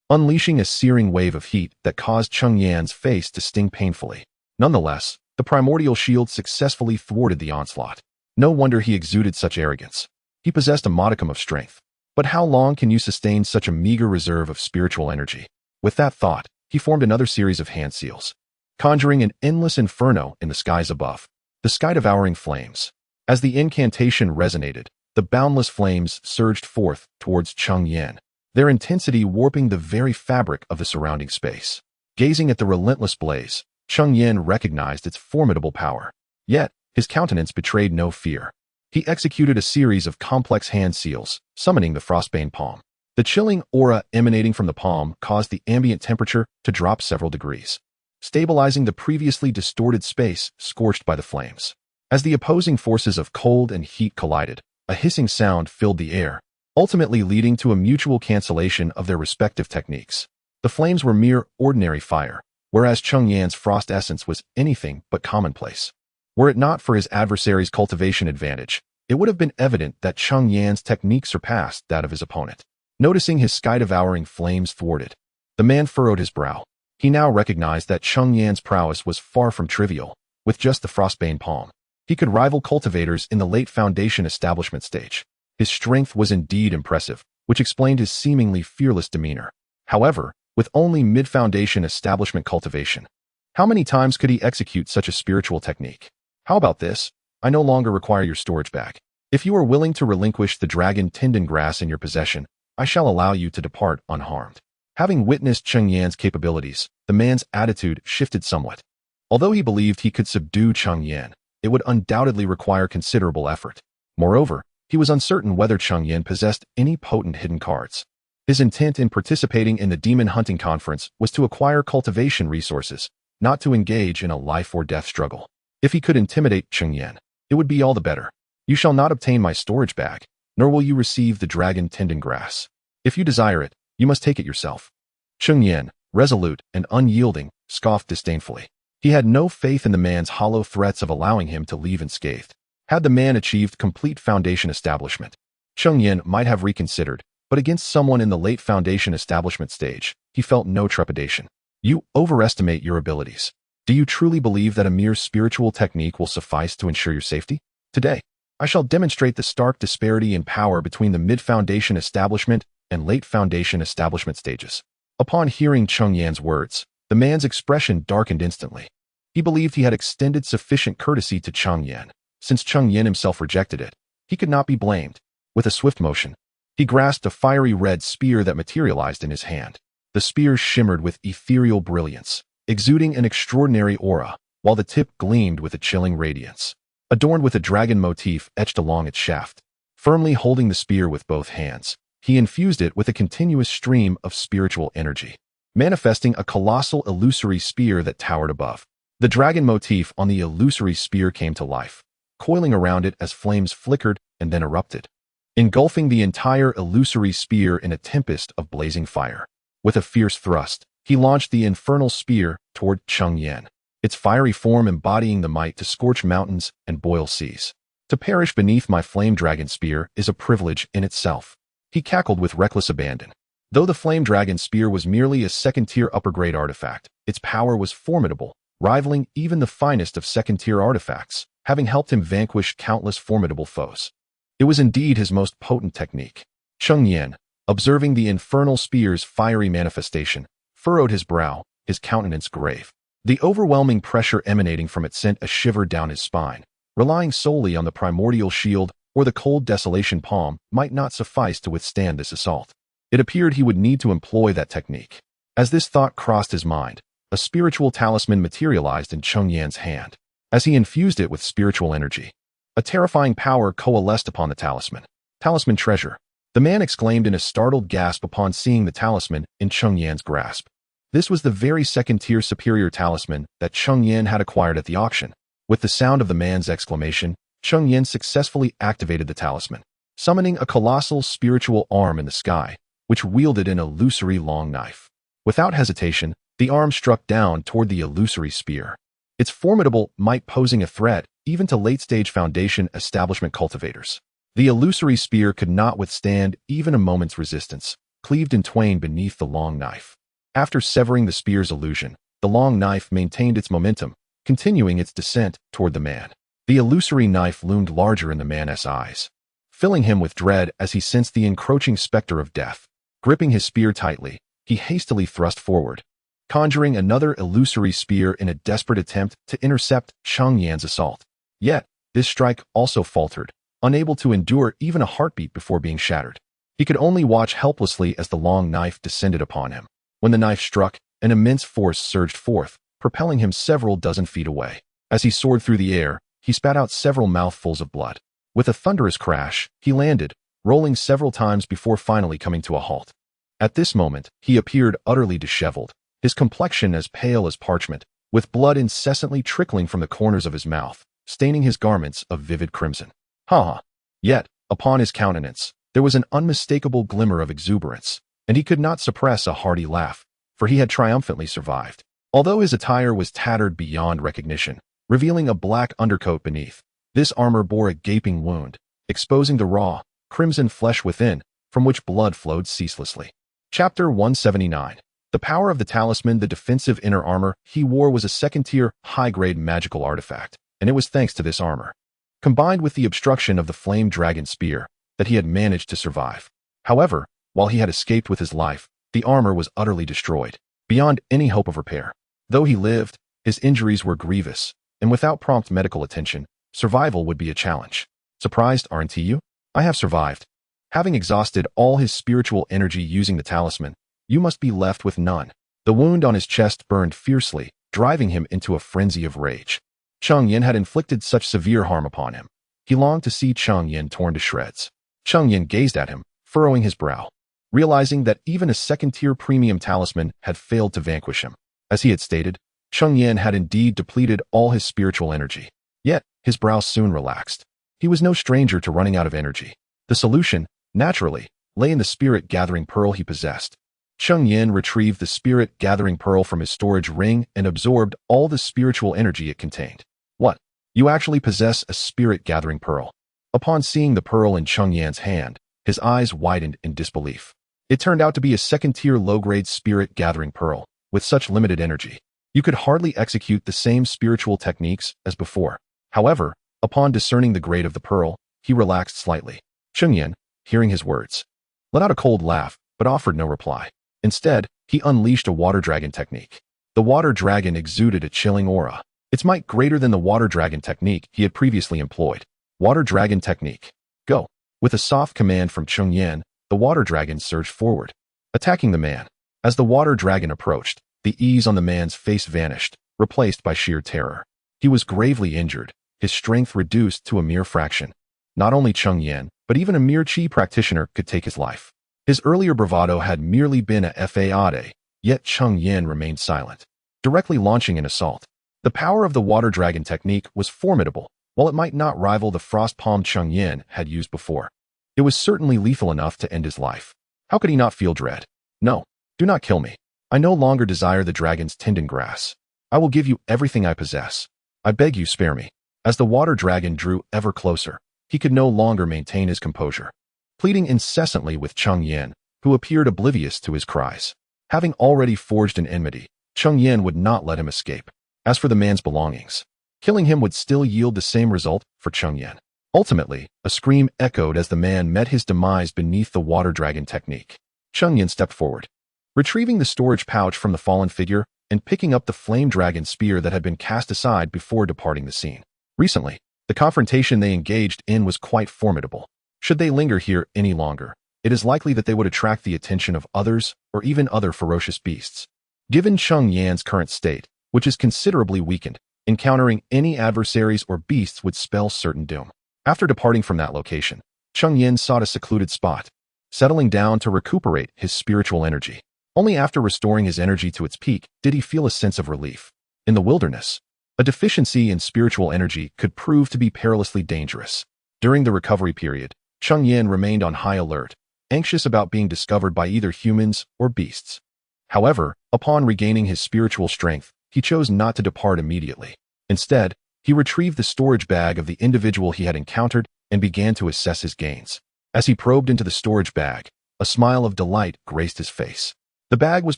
unleashing a searing wave of heat that caused Cheng Yan's face to sting painfully. Nonetheless, the primordial shield successfully thwarted the onslaught. No wonder he exuded such arrogance. He possessed a modicum of strength. But how long can you sustain such a meager reserve of spiritual energy? With that thought, he formed another series of hand seals, conjuring an endless inferno in the skies above. The sky devouring flames. As the incantation resonated, the boundless flames surged forth towards Cheng Yan, their intensity warping the very fabric of the surrounding space. Gazing at the relentless blaze, Cheng Yan recognized its formidable power. Yet, his countenance betrayed no fear. He executed a series of complex hand seals, summoning the frostbane palm. The chilling aura emanating from the palm caused the ambient temperature to drop several degrees, stabilizing the previously distorted space scorched by the flames. As the opposing forces of cold and heat collided, a hissing sound filled the air, ultimately leading to a mutual cancellation of their respective techniques. The flames were mere ordinary fire, whereas Cheng Yan's frost essence was anything but commonplace. Were it not for his adversary's cultivation advantage, it would have been evident that Cheng Yan's technique surpassed that of his opponent. Noticing his sky-devouring flames thwarted, the man furrowed his brow. He now recognized that Cheng Yan's prowess was far from trivial. With just the frostbane palm, he could rival cultivators in the late foundation establishment stage. His strength was indeed impressive, which explained his seemingly fearless demeanor. However, with only mid-foundation establishment cultivation, how many times could he execute such a spiritual technique? How about this? I no longer require your storage bag. If you are willing to relinquish the dragon tinden grass in your possession, I shall allow you to depart unharmed. Having witnessed Cheng Yan's capabilities, the man's attitude shifted somewhat. Although he believed he could subdue Cheng Yan, it would undoubtedly require considerable effort. Moreover, he was uncertain whether Cheng Yan possessed any potent hidden cards. His intent in participating in the demon hunting conference was to acquire cultivation resources, not to engage in a life-or-death struggle. If he could intimidate Cheng Yan, it would be all the better. You shall not obtain my storage bag, nor will you receive the dragon tinden grass. If you desire it, you must take it yourself. Cheng Yan, resolute and unyielding, scoffed disdainfully. He had no faith in the man's hollow threats of allowing him to leave unscathed. Had the man achieved complete foundation establishment, Cheng Yan might have reconsidered, but against someone in the late foundation establishment stage, he felt no trepidation. You overestimate your abilities. Do you truly believe that a mere spiritual technique will suffice to ensure your safety? Today, I shall demonstrate the stark disparity in power between the mid-foundation establishment and late foundation establishment stages. Upon hearing Cheng Yan's words, the man's expression darkened instantly. He believed he had extended sufficient courtesy to Cheng Yan. Since Cheng Yan himself rejected it, he could not be blamed. With a swift motion, he grasped a fiery red spear that materialized in his hand. The spear shimmered with ethereal brilliance, exuding an extraordinary aura, while the tip gleamed with a chilling radiance. Adorned with a dragon motif etched along its shaft, firmly holding the spear with both hands, he infused it with a continuous stream of spiritual energy, manifesting a colossal illusory spear that towered above. The dragon motif on the illusory spear came to life, coiling around it as flames flickered and then erupted, engulfing the entire illusory spear in a tempest of blazing fire. With a fierce thrust, he launched the infernal spear toward Cheng Yan, its fiery form embodying the might to scorch mountains and boil seas. To perish beneath my flame dragon spear is a privilege in itself, he cackled with reckless abandon. Though the flame dragon spear was merely a second-tier upper-grade artifact, its power was formidable, rivaling even the finest of second-tier artifacts, having helped him vanquish countless formidable foes. It was indeed his most potent technique. Cheng Yan, observing the infernal spear's fiery manifestation, furrowed his brow, his countenance grave. The overwhelming pressure emanating from it sent a shiver down his spine. Relying solely on the primordial shield or the cold desolation palm might not suffice to withstand this assault. It appeared he would need to employ that technique. As this thought crossed his mind, a spiritual talisman materialized in Cheng Yan's hand. As he infused it with spiritual energy, a terrifying power coalesced upon the talisman. Talisman treasure. The man exclaimed in a startled gasp upon seeing the talisman in Cheng Yan's grasp. This was the very second-tier superior talisman that Cheng Yan had acquired at the auction. With the sound of the man's exclamation, Cheng Yan successfully activated the talisman, summoning a colossal spiritual arm in the sky, which wielded an illusory long knife. Without hesitation, the arm struck down toward the illusory spear, its formidable might posing a threat even to late-stage Foundation establishment cultivators. The illusory spear could not withstand even a moment's resistance, cleaved in twain beneath the long knife. After severing the spear's illusion, the long knife maintained its momentum, continuing its descent toward the man. The illusory knife loomed larger in the man's eyes, filling him with dread as he sensed the encroaching specter of death. Gripping his spear tightly, he hastily thrust forward, conjuring another illusory spear in a desperate attempt to intercept Cheng Yan's assault. Yet, this strike also faltered, unable to endure even a heartbeat before being shattered. He could only watch helplessly as the long knife descended upon him. When the knife struck, an immense force surged forth, propelling him several dozen feet away. As he soared through the air, he spat out several mouthfuls of blood. With a thunderous crash, he landed, rolling several times before finally coming to a halt. At this moment, he appeared utterly disheveled, his complexion as pale as parchment, with blood incessantly trickling from the corners of his mouth, staining his garments of vivid crimson. Ha! Yet, upon his countenance, there was an unmistakable glimmer of exuberance, and he could not suppress a hearty laugh, for he had triumphantly survived. Although his attire was tattered beyond recognition, revealing a black undercoat beneath, this armor bore a gaping wound, exposing the raw, crimson flesh within, from which blood flowed ceaselessly. Chapter 179. The power of the talisman. The defensive inner armor he wore was a second-tier, high-grade magical artifact, and it was thanks to this armor, combined with the obstruction of the flame dragon spear, that he had managed to survive. However, while he had escaped with his life, the armor was utterly destroyed, beyond any hope of repair. Though he lived, his injuries were grievous, and without prompt medical attention, survival would be a challenge. Surprised, aren't you? I have survived. Having exhausted all his spiritual energy using the talisman, you must be left with none. The wound on his chest burned fiercely, driving him into a frenzy of rage. Cheng Yan had inflicted such severe harm upon him. He longed to see Cheng Yan torn to shreds. Cheng Yan gazed at him, furrowing his brow, realizing that even a second-tier premium talisman had failed to vanquish him. As he had stated, Cheng Yan had indeed depleted all his spiritual energy. Yet, his brow soon relaxed. He was no stranger to running out of energy. The solution, naturally, lay in the spirit-gathering pearl he possessed. Cheng Yan retrieved the spirit-gathering pearl from his storage ring and absorbed all the spiritual energy it contained. What? You actually possess a spirit-gathering pearl? Upon seeing the pearl in Cheng Yan's hand, his eyes widened in disbelief. It turned out to be a second-tier low-grade spirit-gathering pearl. With such limited energy, you could hardly execute the same spiritual techniques as before. However, upon discerning the grade of the pearl, he relaxed slightly. Cheng Yan, hearing his words, let out a cold laugh, but offered no reply. Instead, he unleashed a water dragon technique. The water dragon exuded a chilling aura, its might greater than the water dragon technique he had previously employed. Water dragon technique. Go. With a soft command from Cheng Yan, the water dragon surged forward, attacking the man. As the water dragon approached, the ease on the man's face vanished, replaced by sheer terror. He was gravely injured, his strength reduced to a mere fraction. Not only Cheng Yan, but even a mere chi practitioner could take his life. His earlier bravado had merely been a fade, yet Cheng Yan remained silent, directly launching an assault. The power of the water dragon technique was formidable, while it might not rival the frost palm Cheng Yan had used before. It was certainly lethal enough to end his life. How could he not feel dread? No, do not kill me. I no longer desire the dragon's tendon grass. I will give you everything I possess. I beg you, spare me. As the water dragon drew ever closer, he could no longer maintain his composure, pleading incessantly with Cheng Yan, who appeared oblivious to his cries. Having already forged an enmity, Cheng Yan would not let him escape. As for the man's belongings, killing him would still yield the same result for Cheng Yan. Ultimately, a scream echoed as the man met his demise beneath the water dragon technique. Cheng Yan stepped forward, retrieving the storage pouch from the fallen figure and picking up the flame dragon spear that had been cast aside before departing the scene. Recently, the confrontation they engaged in was quite formidable. Should they linger here any longer, it is likely that they would attract the attention of others or even other ferocious beasts. Given Cheng Yan's current state, which is considerably weakened, encountering any adversaries or beasts would spell certain doom. After departing from that location, Cheng Yan sought a secluded spot, settling down to recuperate his spiritual energy. Only after restoring his energy to its peak did he feel a sense of relief. In the wilderness, a deficiency in spiritual energy could prove to be perilously dangerous. During the recovery period, Cheng Yan remained on high alert, anxious about being discovered by either humans or beasts. However, upon regaining his spiritual strength, he chose not to depart immediately. Instead, he retrieved the storage bag of the individual he had encountered and began to assess his gains. As he probed into the storage bag, a smile of delight graced his face. The bag was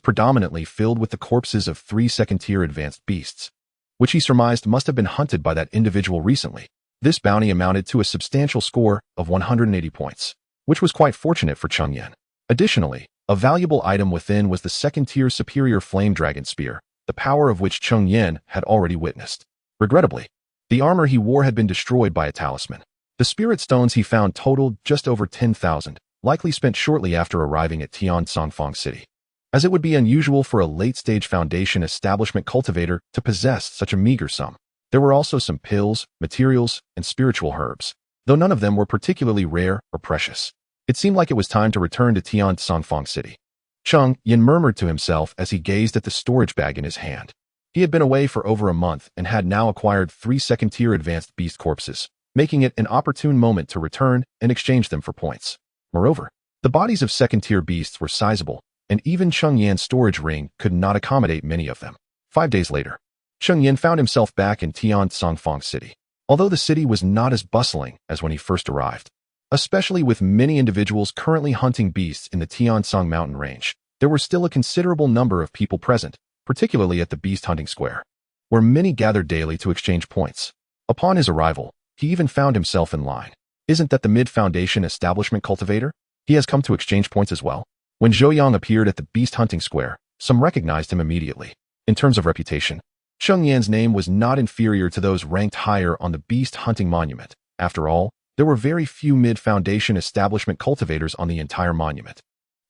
predominantly filled with the corpses of 3 second-tier advanced beasts, which he surmised must have been hunted by that individual recently. This bounty amounted to a substantial score of 180 points, which was quite fortunate for Cheng Yan. Additionally, a valuable item within was the second-tier superior flame dragon spear, the power of which Cheng Yan had already witnessed. Regrettably, the armor he wore had been destroyed by a talisman. The spirit stones he found totaled just over 10,000, likely spent shortly after arriving at Tiansongfang City. As it would be unusual for a late-stage foundation establishment cultivator to possess such a meager sum. There were also some pills, materials, and spiritual herbs, though none of them were particularly rare or precious. It seemed like it was time to return to Tiansongfang City. Cheng Yan murmured to himself as he gazed at the storage bag in his hand. He had been away for over a month and had now acquired 3 second-tier advanced beast corpses, making it an opportune moment to return and exchange them for points. Moreover, the bodies of second-tier beasts were sizable, and even Cheng Yan's storage ring could not accommodate many of them. 5 days later, Cheng Yan found himself back in Tiansongfang City. Although the city was not as bustling as when he first arrived, especially with many individuals currently hunting beasts in the Tiansong mountain range, there were still a considerable number of people present, particularly at the beast hunting square, where many gathered daily to exchange points. Upon his arrival, he even found himself in line. Isn't that the mid-foundation establishment cultivator? He has come to exchange points as well. When Zhou Yang appeared at the beast hunting square, some recognized him immediately. In terms of reputation, Cheng Yan's name was not inferior to those ranked higher on the beast hunting monument. After all, there were very few mid-foundation establishment cultivators on the entire monument.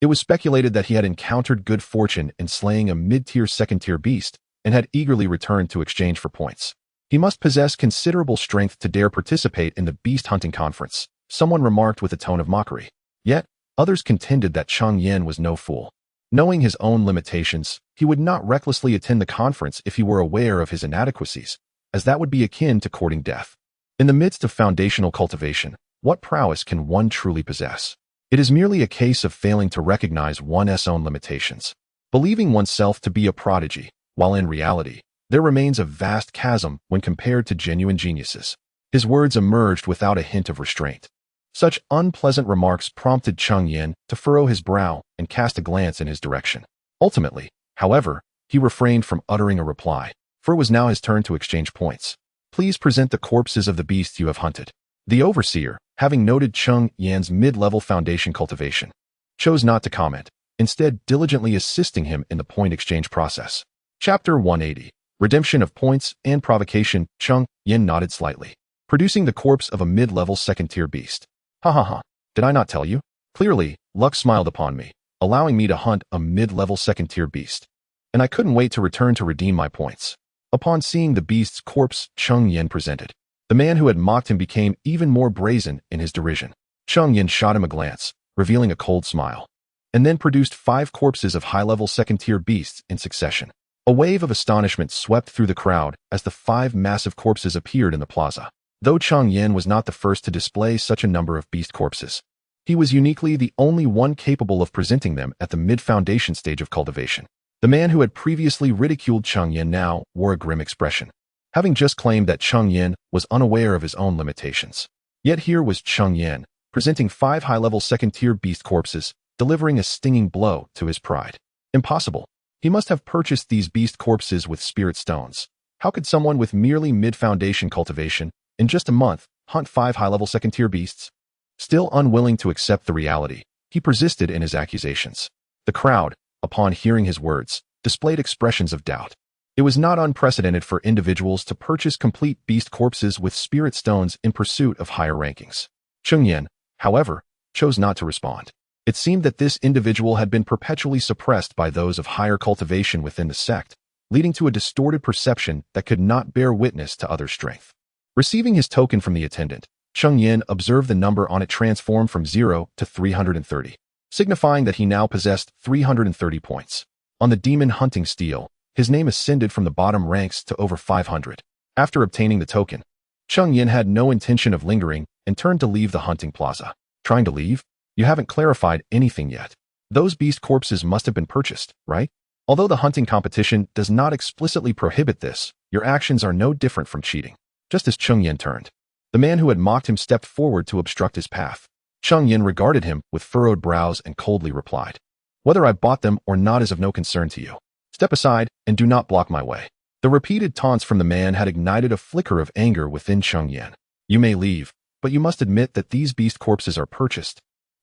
It was speculated that he had encountered good fortune in slaying a mid-tier second-tier beast and had eagerly returned to exchange for points. He must possess considerable strength to dare participate in the beast hunting conference, someone remarked with a tone of mockery. Yet, others contended that Cheng Yan was no fool. Knowing his own limitations, he would not recklessly attend the conference if he were aware of his inadequacies, as that would be akin to courting death. In the midst of foundational cultivation, what prowess can one truly possess? It is merely a case of failing to recognize one's own limitations, believing oneself to be a prodigy, while in reality, there remains a vast chasm when compared to genuine geniuses. His words emerged without a hint of restraint. Such unpleasant remarks prompted Cheng Yan to furrow his brow and cast a glance in his direction. Ultimately, however, he refrained from uttering a reply, for it was now his turn to exchange points. Please present the corpses of the beasts you have hunted. The overseer, having noted Cheng Yan's mid-level foundation cultivation, chose not to comment, instead diligently assisting him in the point exchange process. Chapter 180, Redemption of Points and Provocation. Cheng Yan nodded slightly, producing the corpse of a mid-level second-tier beast. Ha ha ha, did I not tell you? Clearly, luck smiled upon me. allowing me to hunt a mid-level second-tier beast. And I couldn't wait to return to redeem my points. Upon seeing the beast's corpse Cheng Yan presented, the man who had mocked him became even more brazen in his derision. Cheng Yan shot him a glance, revealing a cold smile, and then produced 5 corpses of high-level second-tier beasts in succession. A wave of astonishment swept through the crowd as the 5 massive corpses appeared in the plaza. Though Cheng Yan was not the first to display such a number of beast corpses, he was uniquely the only one capable of presenting them at the mid-foundation stage of cultivation. The man who had previously ridiculed Cheng Yan now wore a grim expression, having just claimed that Cheng Yan was unaware of his own limitations. Yet here was Cheng Yan, presenting 5 high-level second-tier beast corpses, delivering a stinging blow to his pride. Impossible. He must have purchased these beast corpses with spirit stones. How could someone with merely mid-foundation cultivation, in just a month, hunt 5 high-level second-tier beasts? Still unwilling to accept the reality, he persisted in his accusations. The crowd, upon hearing his words, displayed expressions of doubt. It was not unprecedented for individuals to purchase complete beast corpses with spirit stones in pursuit of higher rankings. Cheng Yan, however, chose not to respond. It seemed that this individual had been perpetually suppressed by those of higher cultivation within the sect, leading to a distorted perception that could not bear witness to other strength. Receiving his token from the attendant, Cheng Yan observed the number on it transform from 0 to 330, signifying that he now possessed 330 points. On the demon hunting stele, his name ascended from the bottom ranks to over 500. After obtaining the token, Cheng Yan had no intention of lingering and turned to leave the hunting plaza. Trying to leave? You haven't clarified anything yet. Those beast corpses must have been purchased, right? Although the hunting competition does not explicitly prohibit this, your actions are no different from cheating. Just as Cheng Yan turned, the man who had mocked him stepped forward to obstruct his path. Cheng Yan regarded him with furrowed brows and coldly replied, "Whether I bought them or not is of no concern to you. Step aside and do not block my way." The repeated taunts from the man had ignited a flicker of anger within Cheng Yan. "You may leave, but you must admit that these beast corpses are purchased."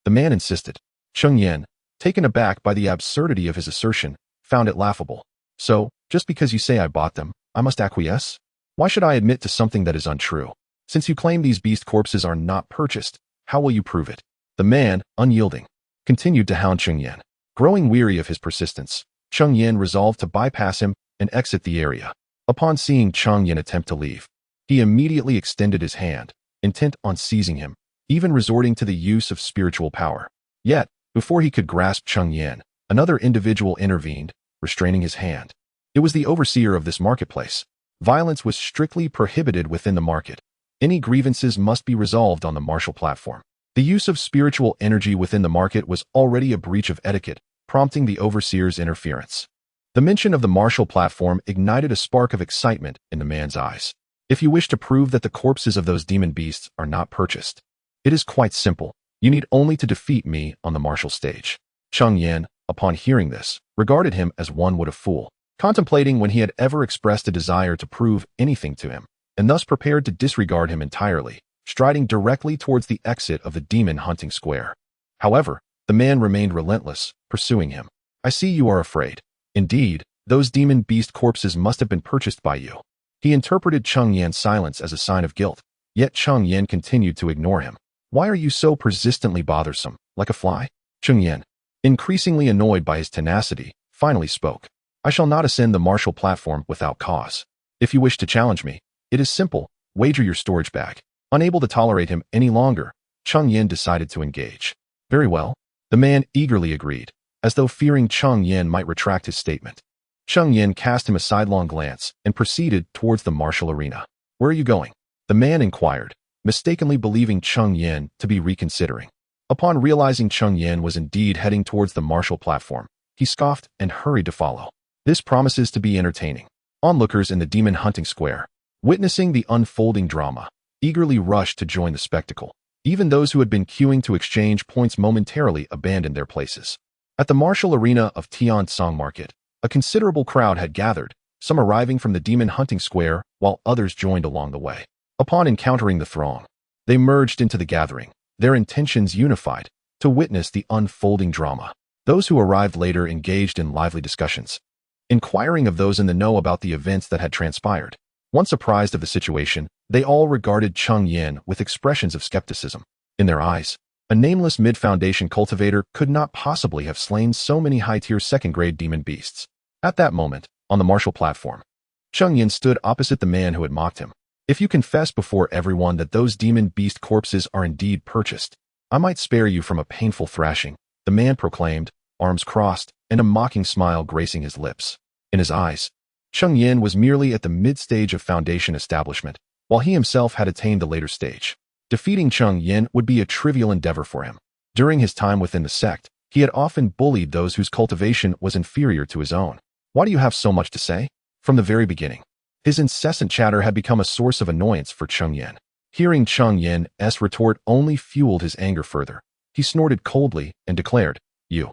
The man insisted. Cheng Yan, taken aback by the absurdity of his assertion, found it laughable. "So, just because you say I bought them, I must acquiesce? Why should I admit to something that is untrue? Since you claim these beast corpses are not purchased, how will you prove it?" The man, unyielding, continued to hound Cheng Yan. Growing weary of his persistence, Cheng Yan resolved to bypass him and exit the area. Upon seeing Cheng Yan attempt to leave, he immediately extended his hand, intent on seizing him, even resorting to the use of spiritual power. Yet, before he could grasp Cheng Yan, another individual intervened, restraining his hand. It was the overseer of this marketplace. Violence was strictly prohibited within the market. Any grievances must be resolved on the martial platform. The use of spiritual energy within the market was already a breach of etiquette, prompting the overseer's interference. The mention of the martial platform ignited a spark of excitement in the man's eyes. "If you wish to prove that the corpses of those demon beasts are not purchased, it is quite simple. You need only to defeat me on the martial stage." Cheng Yan, upon hearing this, regarded him as one would a fool, contemplating when he had ever expressed a desire to prove anything to him, and thus prepared to disregard him entirely, striding directly towards the exit of the demon hunting square. However, the man remained relentless, pursuing him. "I see you are afraid. Indeed, those demon beast corpses must have been purchased by you." He interpreted Cheng Yan's silence as a sign of guilt, yet Cheng Yan continued to ignore him. "Why are you so persistently bothersome, like a fly?" Cheng Yan, increasingly annoyed by his tenacity, finally spoke. "I shall not ascend the martial platform without cause. If you wish to challenge me, it is simple, wager your storage bag." Unable to tolerate him any longer, Cheng Yan decided to engage. "Very well." The man eagerly agreed, as though fearing Cheng Yan might retract his statement. Cheng Yan cast him a sidelong glance and proceeded towards the martial arena. "Where are you going?" the man inquired, mistakenly believing Cheng Yan to be reconsidering. Upon realizing Cheng Yan was indeed heading towards the martial platform, he scoffed and hurried to follow. This promises to be entertaining. Onlookers in the demon hunting square, witnessing the unfolding drama, eagerly rushed to join the spectacle. Even those who had been queuing to exchange points momentarily abandoned their places. At the martial arena of Tiansong Market, a considerable crowd had gathered, some arriving from the demon hunting square while others joined along the way. Upon encountering the throng, they merged into the gathering, their intentions unified, to witness the unfolding drama. Those who arrived later engaged in lively discussions, inquiring of those in the know about the events that had transpired. Once apprised of the situation, they all regarded Cheng Yan with expressions of skepticism. In their eyes, A nameless mid-foundation cultivator could not possibly have slain so many high-tier second-grade demon beasts. At that moment, on the martial platform, Cheng Yan stood opposite the man who had mocked him. If you confess before everyone that those demon beast corpses are indeed purchased, I might spare you from a painful thrashing, the man proclaimed, arms crossed, and a mocking smile gracing his lips. In his eyes, Cheng Yan was merely at the mid-stage of foundation establishment, while he himself had attained the later stage. Defeating Cheng Yan would be a trivial endeavor for him. During his time within the sect, he had often bullied those whose cultivation was inferior to his own. Why do you have so much to say? From the very beginning, his incessant chatter had become a source of annoyance for Cheng Yan. Hearing Cheng Yan's retort only fueled his anger further. He snorted coldly and declared, "You,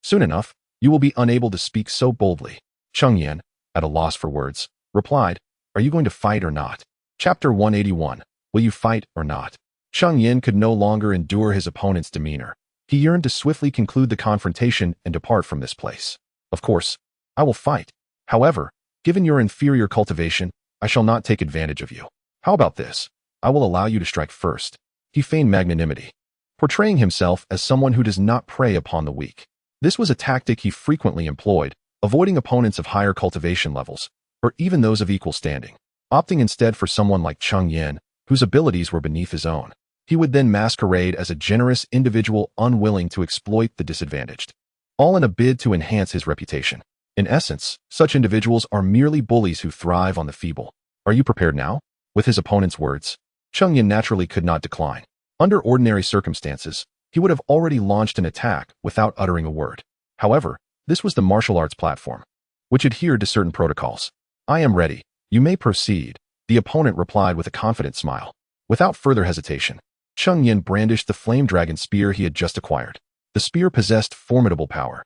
soon enough, you will be unable to speak so boldly." Cheng Yan, at a loss for words, replied, "Are you going to fight or not?" Chapter 181. Will you fight or not? Cheng Yan could no longer endure his opponent's demeanor. He yearned to swiftly conclude the confrontation and depart from this place. Of course, I will fight. However, given your inferior cultivation, I shall not take advantage of you. How about this? I will allow you to strike first. He feigned magnanimity, portraying himself as someone who does not prey upon the weak. This was a tactic he frequently employed, avoiding opponents of higher cultivation levels, or even those of equal standing, opting instead for someone like Cheng Yan, whose abilities were beneath his own. He would then masquerade as a generous individual unwilling to exploit the disadvantaged, all in a bid to enhance his reputation. In essence, such individuals are merely bullies who thrive on the feeble. Are you prepared now? With his opponent's words, Cheng Yan naturally could not decline. Under ordinary circumstances, he would have already launched an attack without uttering a word. However, this was the martial arts platform, which adhered to certain protocols. "I am ready. You may proceed," the opponent replied with a confident smile. Without further hesitation, Cheng Yan brandished the flame dragon spear he had just acquired. The spear possessed formidable power.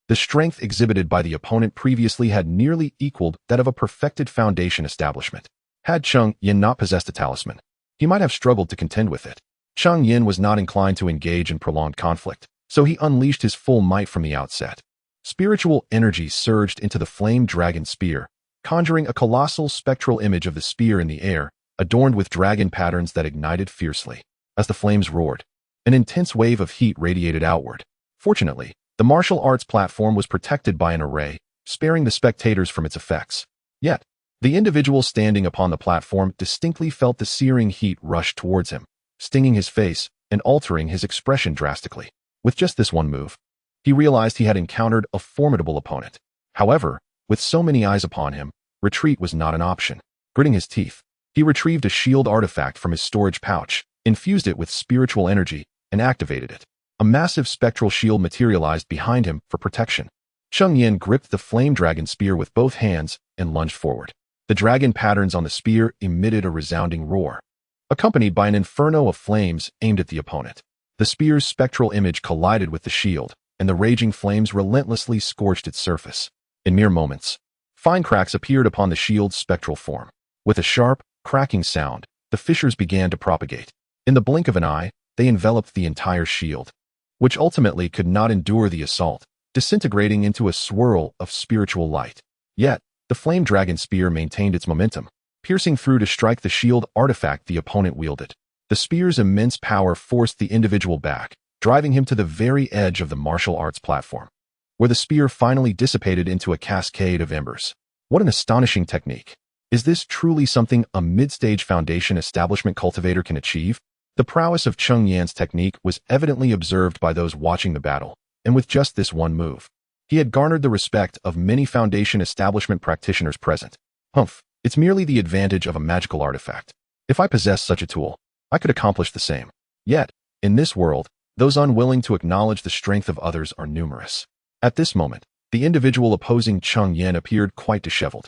The strength exhibited by the opponent previously had nearly equaled that of a perfected foundation establishment. Had Cheng Yan not possessed a talisman, he might have struggled to contend with it. Cheng Yan was not inclined to engage in prolonged conflict, so he unleashed his full might from the outset. Spiritual energy surged into the flame dragon spear, conjuring a colossal spectral image of the spear in the air, adorned with dragon patterns that ignited fiercely. As the flames roared, an intense wave of heat radiated outward. Fortunately, the martial arts platform was protected by an array, sparing the spectators from its effects. Yet, the individual standing upon the platform distinctly felt the searing heat rush towards him, stinging his face and altering his expression drastically. With just this one move, he realized he had encountered a formidable opponent. However, with so many eyes upon him, retreat was not an option. Gritting his teeth, he retrieved a shield artifact from his storage pouch, infused it with spiritual energy, and activated it. A massive spectral shield materialized behind him for protection. Cheng Yan gripped the flame dragon spear with both hands and lunged forward. The dragon patterns on the spear emitted a resounding roar, accompanied by an inferno of flames aimed at the opponent. The spear's spectral image collided with the shield, and the raging flames relentlessly scorched its surface. In mere moments, fine cracks appeared upon the shield's spectral form. With a sharp, cracking sound, the fissures began to propagate. In the blink of an eye, they enveloped the entire shield, which ultimately could not endure the assault, disintegrating into a swirl of spiritual light. Yet, the flame dragon spear maintained its momentum, piercing through to strike the shield artifact the opponent wielded. The spear's immense power forced the individual back, driving him to the very edge of the martial arts platform, where the spear finally dissipated into a cascade of embers. What an astonishing technique! Is this truly something a mid-stage foundation establishment cultivator can achieve? The prowess of Cheng Yan's technique was evidently observed by those watching the battle, and with just this one move, he had garnered the respect of many foundation establishment practitioners present. It's merely the advantage of a magical artifact. If I possessed such a tool, I could accomplish the same. Yet, in this world, those unwilling to acknowledge the strength of others are numerous. At this moment, the individual opposing Cheng Yan appeared quite disheveled,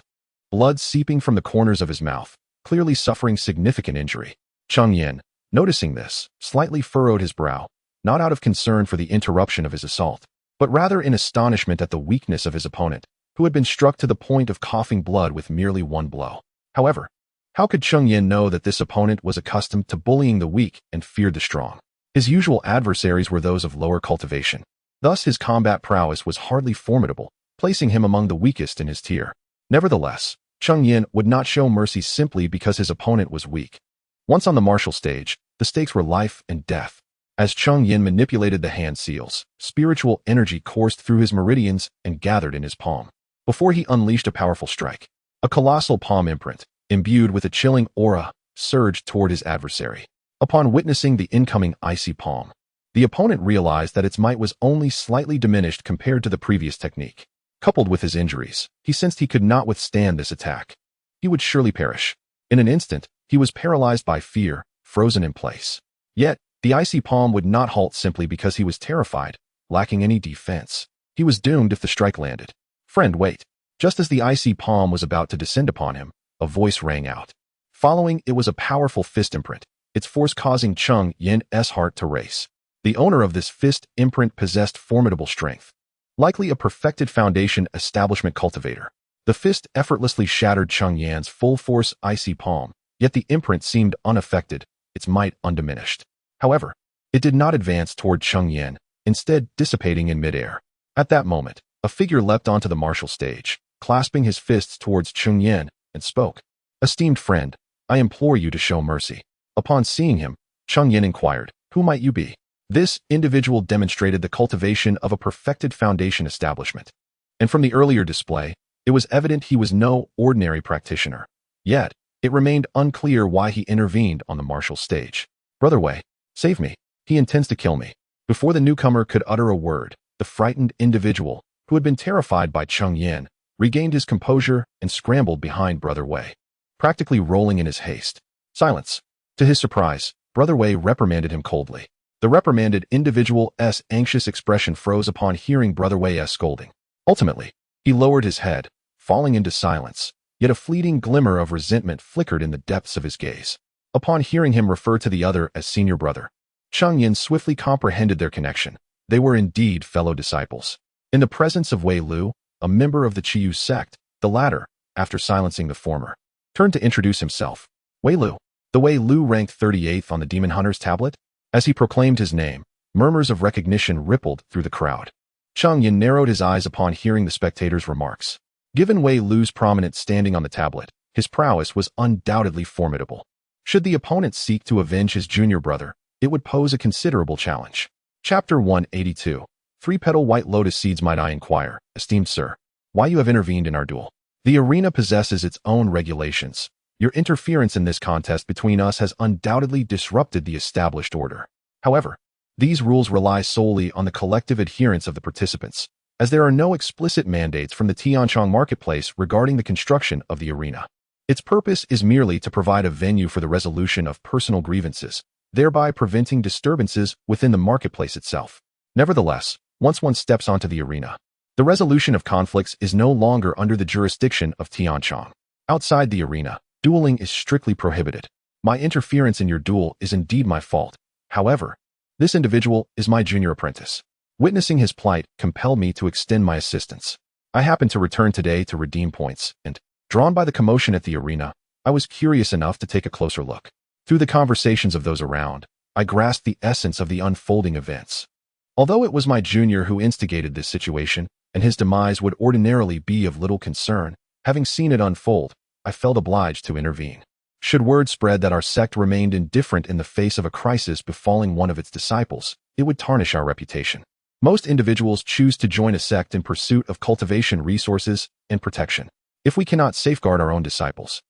blood seeping from the corners of his mouth, clearly suffering significant injury. Cheng Yan, noticing this, slightly furrowed his brow, not out of concern for the interruption of his assault, but rather in astonishment at the weakness of his opponent, who had been struck to the point of coughing blood with merely one blow. However, how could Cheng Yan know that this opponent was accustomed to bullying the weak and feared the strong? His usual adversaries were those of lower cultivation. Thus his combat prowess was hardly formidable, placing him among the weakest in his tier. Nevertheless, Cheng Yan would not show mercy simply because his opponent was weak. Once on the martial stage, the stakes were life and death. As Cheng Yan manipulated the hand seals, spiritual energy coursed through his meridians and gathered in his palm. Before he unleashed a powerful strike, a colossal palm imprint, imbued with a chilling aura, surged toward his adversary. Upon witnessing the incoming icy palm, the opponent realized that its might was only slightly diminished compared to the previous technique. Coupled with his injuries, he sensed he could not withstand this attack. He would surely perish. In an instant, he was paralyzed by fear, frozen in place. Yet, the icy palm would not halt simply because he was terrified, lacking any defense. He was doomed if the strike landed. "Friend, wait." Just as the icy palm was about to descend upon him, a voice rang out. Following it was a powerful fist imprint, its force causing Cheng Yan's heart to race. The owner of this fist imprint possessed formidable strength, likely a perfected foundation establishment cultivator. The fist effortlessly shattered Cheng Yan's full-force icy palm, yet the imprint seemed unaffected, its might undiminished. However, it did not advance toward Cheng Yan, instead dissipating in midair. At that moment, a figure leapt onto the martial stage, clasping his fists towards Cheng Yan, and spoke. "Esteemed friend, I implore you to show mercy." Upon seeing him, Cheng Yan inquired, "Who might you be?" This individual demonstrated the cultivation of a perfected foundation establishment. And from the earlier display, it was evident he was no ordinary practitioner. Yet, it remained unclear why he intervened on the martial stage. "Brother Wei, save me. He intends to kill me." Before the newcomer could utter a word, the frightened individual, who had been terrified by Cheng Yan, regained his composure and scrambled behind Brother Wei, practically rolling in his haste. "Silence." To his surprise, Brother Wei reprimanded him coldly. The reprimanded individual's anxious expression froze upon hearing Brother Wei's scolding. Ultimately, he lowered his head, falling into silence, yet a fleeting glimmer of resentment flickered in the depths of his gaze. Upon hearing him refer to the other as senior brother, Cheng Yan swiftly comprehended their connection. They were indeed fellow disciples. In the presence of Wei Lu, a member of the Qiyu sect, the latter, after silencing the former, turned to introduce himself. "Wei Lu." The Wei Lu ranked 38th on the Demon Hunter's tablet. As he proclaimed his name, murmurs of recognition rippled through the crowd. Cheng Yan narrowed his eyes upon hearing the spectators' remarks. Given Wei Lu's prominent standing on the tablet, his prowess was undoubtedly formidable. Should the opponent seek to avenge his junior brother, it would pose a considerable challenge. Chapter 182. 3-petal white lotus seeds. Might I inquire, esteemed sir, why you have intervened in our duel? The arena possesses its own regulations. Your interference in this contest between us has undoubtedly disrupted the established order. However, these rules rely solely on the collective adherence of the participants, as there are no explicit mandates from the Tianchong marketplace regarding the construction of the arena. Its purpose is merely to provide a venue for the resolution of personal grievances, thereby preventing disturbances within the marketplace itself. Nevertheless, once one steps onto the arena, the resolution of conflicts is no longer under the jurisdiction of Tianchong. Outside the arena, dueling is strictly prohibited. My interference in your duel is indeed my fault. However, this individual is my junior apprentice. Witnessing his plight compelled me to extend my assistance. I happened to return today to redeem points, and, drawn by the commotion at the arena, I was curious enough to take a closer look. Through the conversations of those around, I grasped the essence of the unfolding events. Although it was my junior who instigated this situation, and his demise would ordinarily be of little concern, having seen it unfold, I felt obliged to intervene. Should word spread that our sect remained indifferent in the face of a crisis befalling one of its disciples, it would tarnish our reputation. Most individuals choose to join a sect in pursuit of cultivation resources and protection. If we cannot safeguard our own disciples,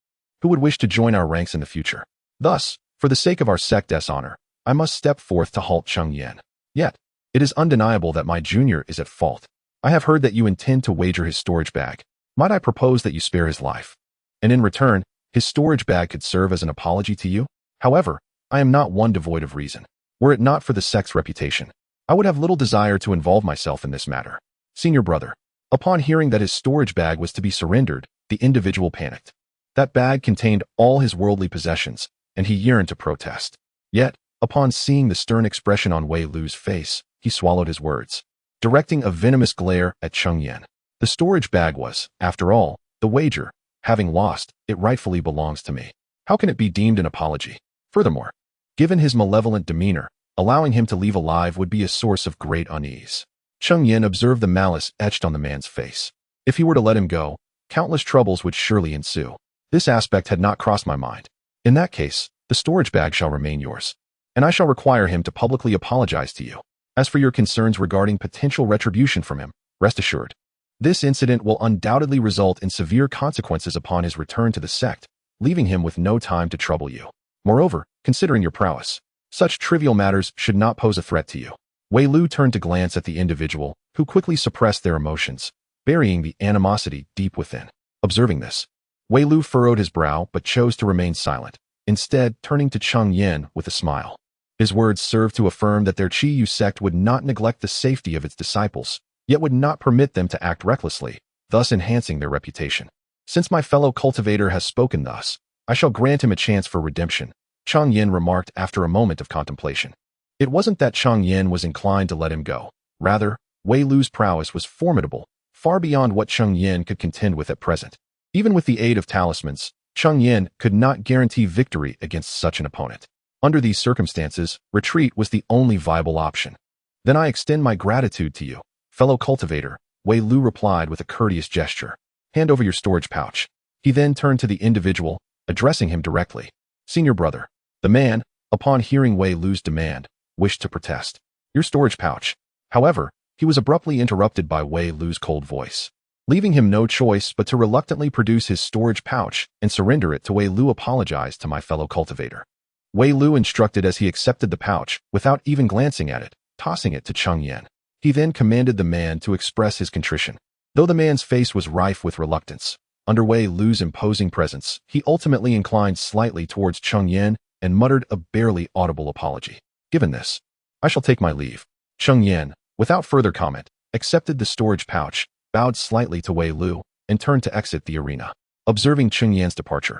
who would wish to join our ranks in the future? Thus, for the sake of our sect's honor, I must step forth to halt Cheng Yan. Yet, it is undeniable that my junior is at fault. I have heard that you intend to wager his storage bag. Might I propose that you spare his life? And in return, his storage bag could serve as an apology to you? However, I am not one devoid of reason. Were it not for the sect's reputation, I would have little desire to involve myself in this matter. Senior brother. Upon hearing that his storage bag was to be surrendered, the individual panicked. That bag contained all his worldly possessions, and he yearned to protest. Yet, upon seeing the stern expression on Wei Lu's face, he swallowed his words, directing a venomous glare at Cheng Yan. The storage bag was, after all, the wager. Having lost, it rightfully belongs to me. How can it be deemed an apology? Furthermore, given his malevolent demeanor, allowing him to leave alive would be a source of great unease. Cheng Yan observed the malice etched on the man's face. If he were to let him go, countless troubles would surely ensue. This aspect had not crossed my mind. In that case, the storage bag shall remain yours. and I shall require him to publicly apologize to you. As for your concerns regarding potential retribution from him, rest assured. This incident will undoubtedly result in severe consequences upon his return to the sect, leaving him with no time to trouble you. Moreover, considering your prowess, such trivial matters should not pose a threat to you. Wei Lu turned to glance at the individual, who quickly suppressed their emotions, burying the animosity deep within. Observing this, Wei Lu furrowed his brow but chose to remain silent, instead turning to Cheng Yan with a smile. His words served to affirm that their Qiyu sect would not neglect the safety of its disciples, yet would not permit them to act recklessly, thus enhancing their reputation. Since my fellow cultivator has spoken thus, I shall grant him a chance for redemption, Cheng Yan remarked after a moment of contemplation. It wasn't that Cheng Yan was inclined to let him go. Rather, Wei Lu's prowess was formidable, far beyond what Cheng Yan could contend with at present. Even with the aid of talismans, Cheng Yan could not guarantee victory against such an opponent. Under these circumstances, retreat was the only viable option. Then I extend my gratitude to you, fellow cultivator, Wei Lu replied with a courteous gesture. Hand over your storage pouch. He then turned to the individual, addressing him directly. Senior brother. The man, upon hearing Wei Lu's demand, wished to protest. Your storage pouch. However, he was abruptly interrupted by Wei Lu's cold voice. Leaving him no choice but to reluctantly produce his storage pouch and surrender it to Wei Lu apologized to my fellow cultivator. Wei Lu instructed as he accepted the pouch, without even glancing at it, tossing it to Cheng Yan. He then commanded the man to express his contrition. Though the man's face was rife with reluctance, under Wei Lu's imposing presence, he ultimately inclined slightly towards Cheng Yan and muttered a barely audible apology. Given this, I shall take my leave. Cheng Yan, without further comment, accepted the storage pouch, bowed slightly to Wei Lu, and turned to exit the arena. Observing Cheng Yan's departure,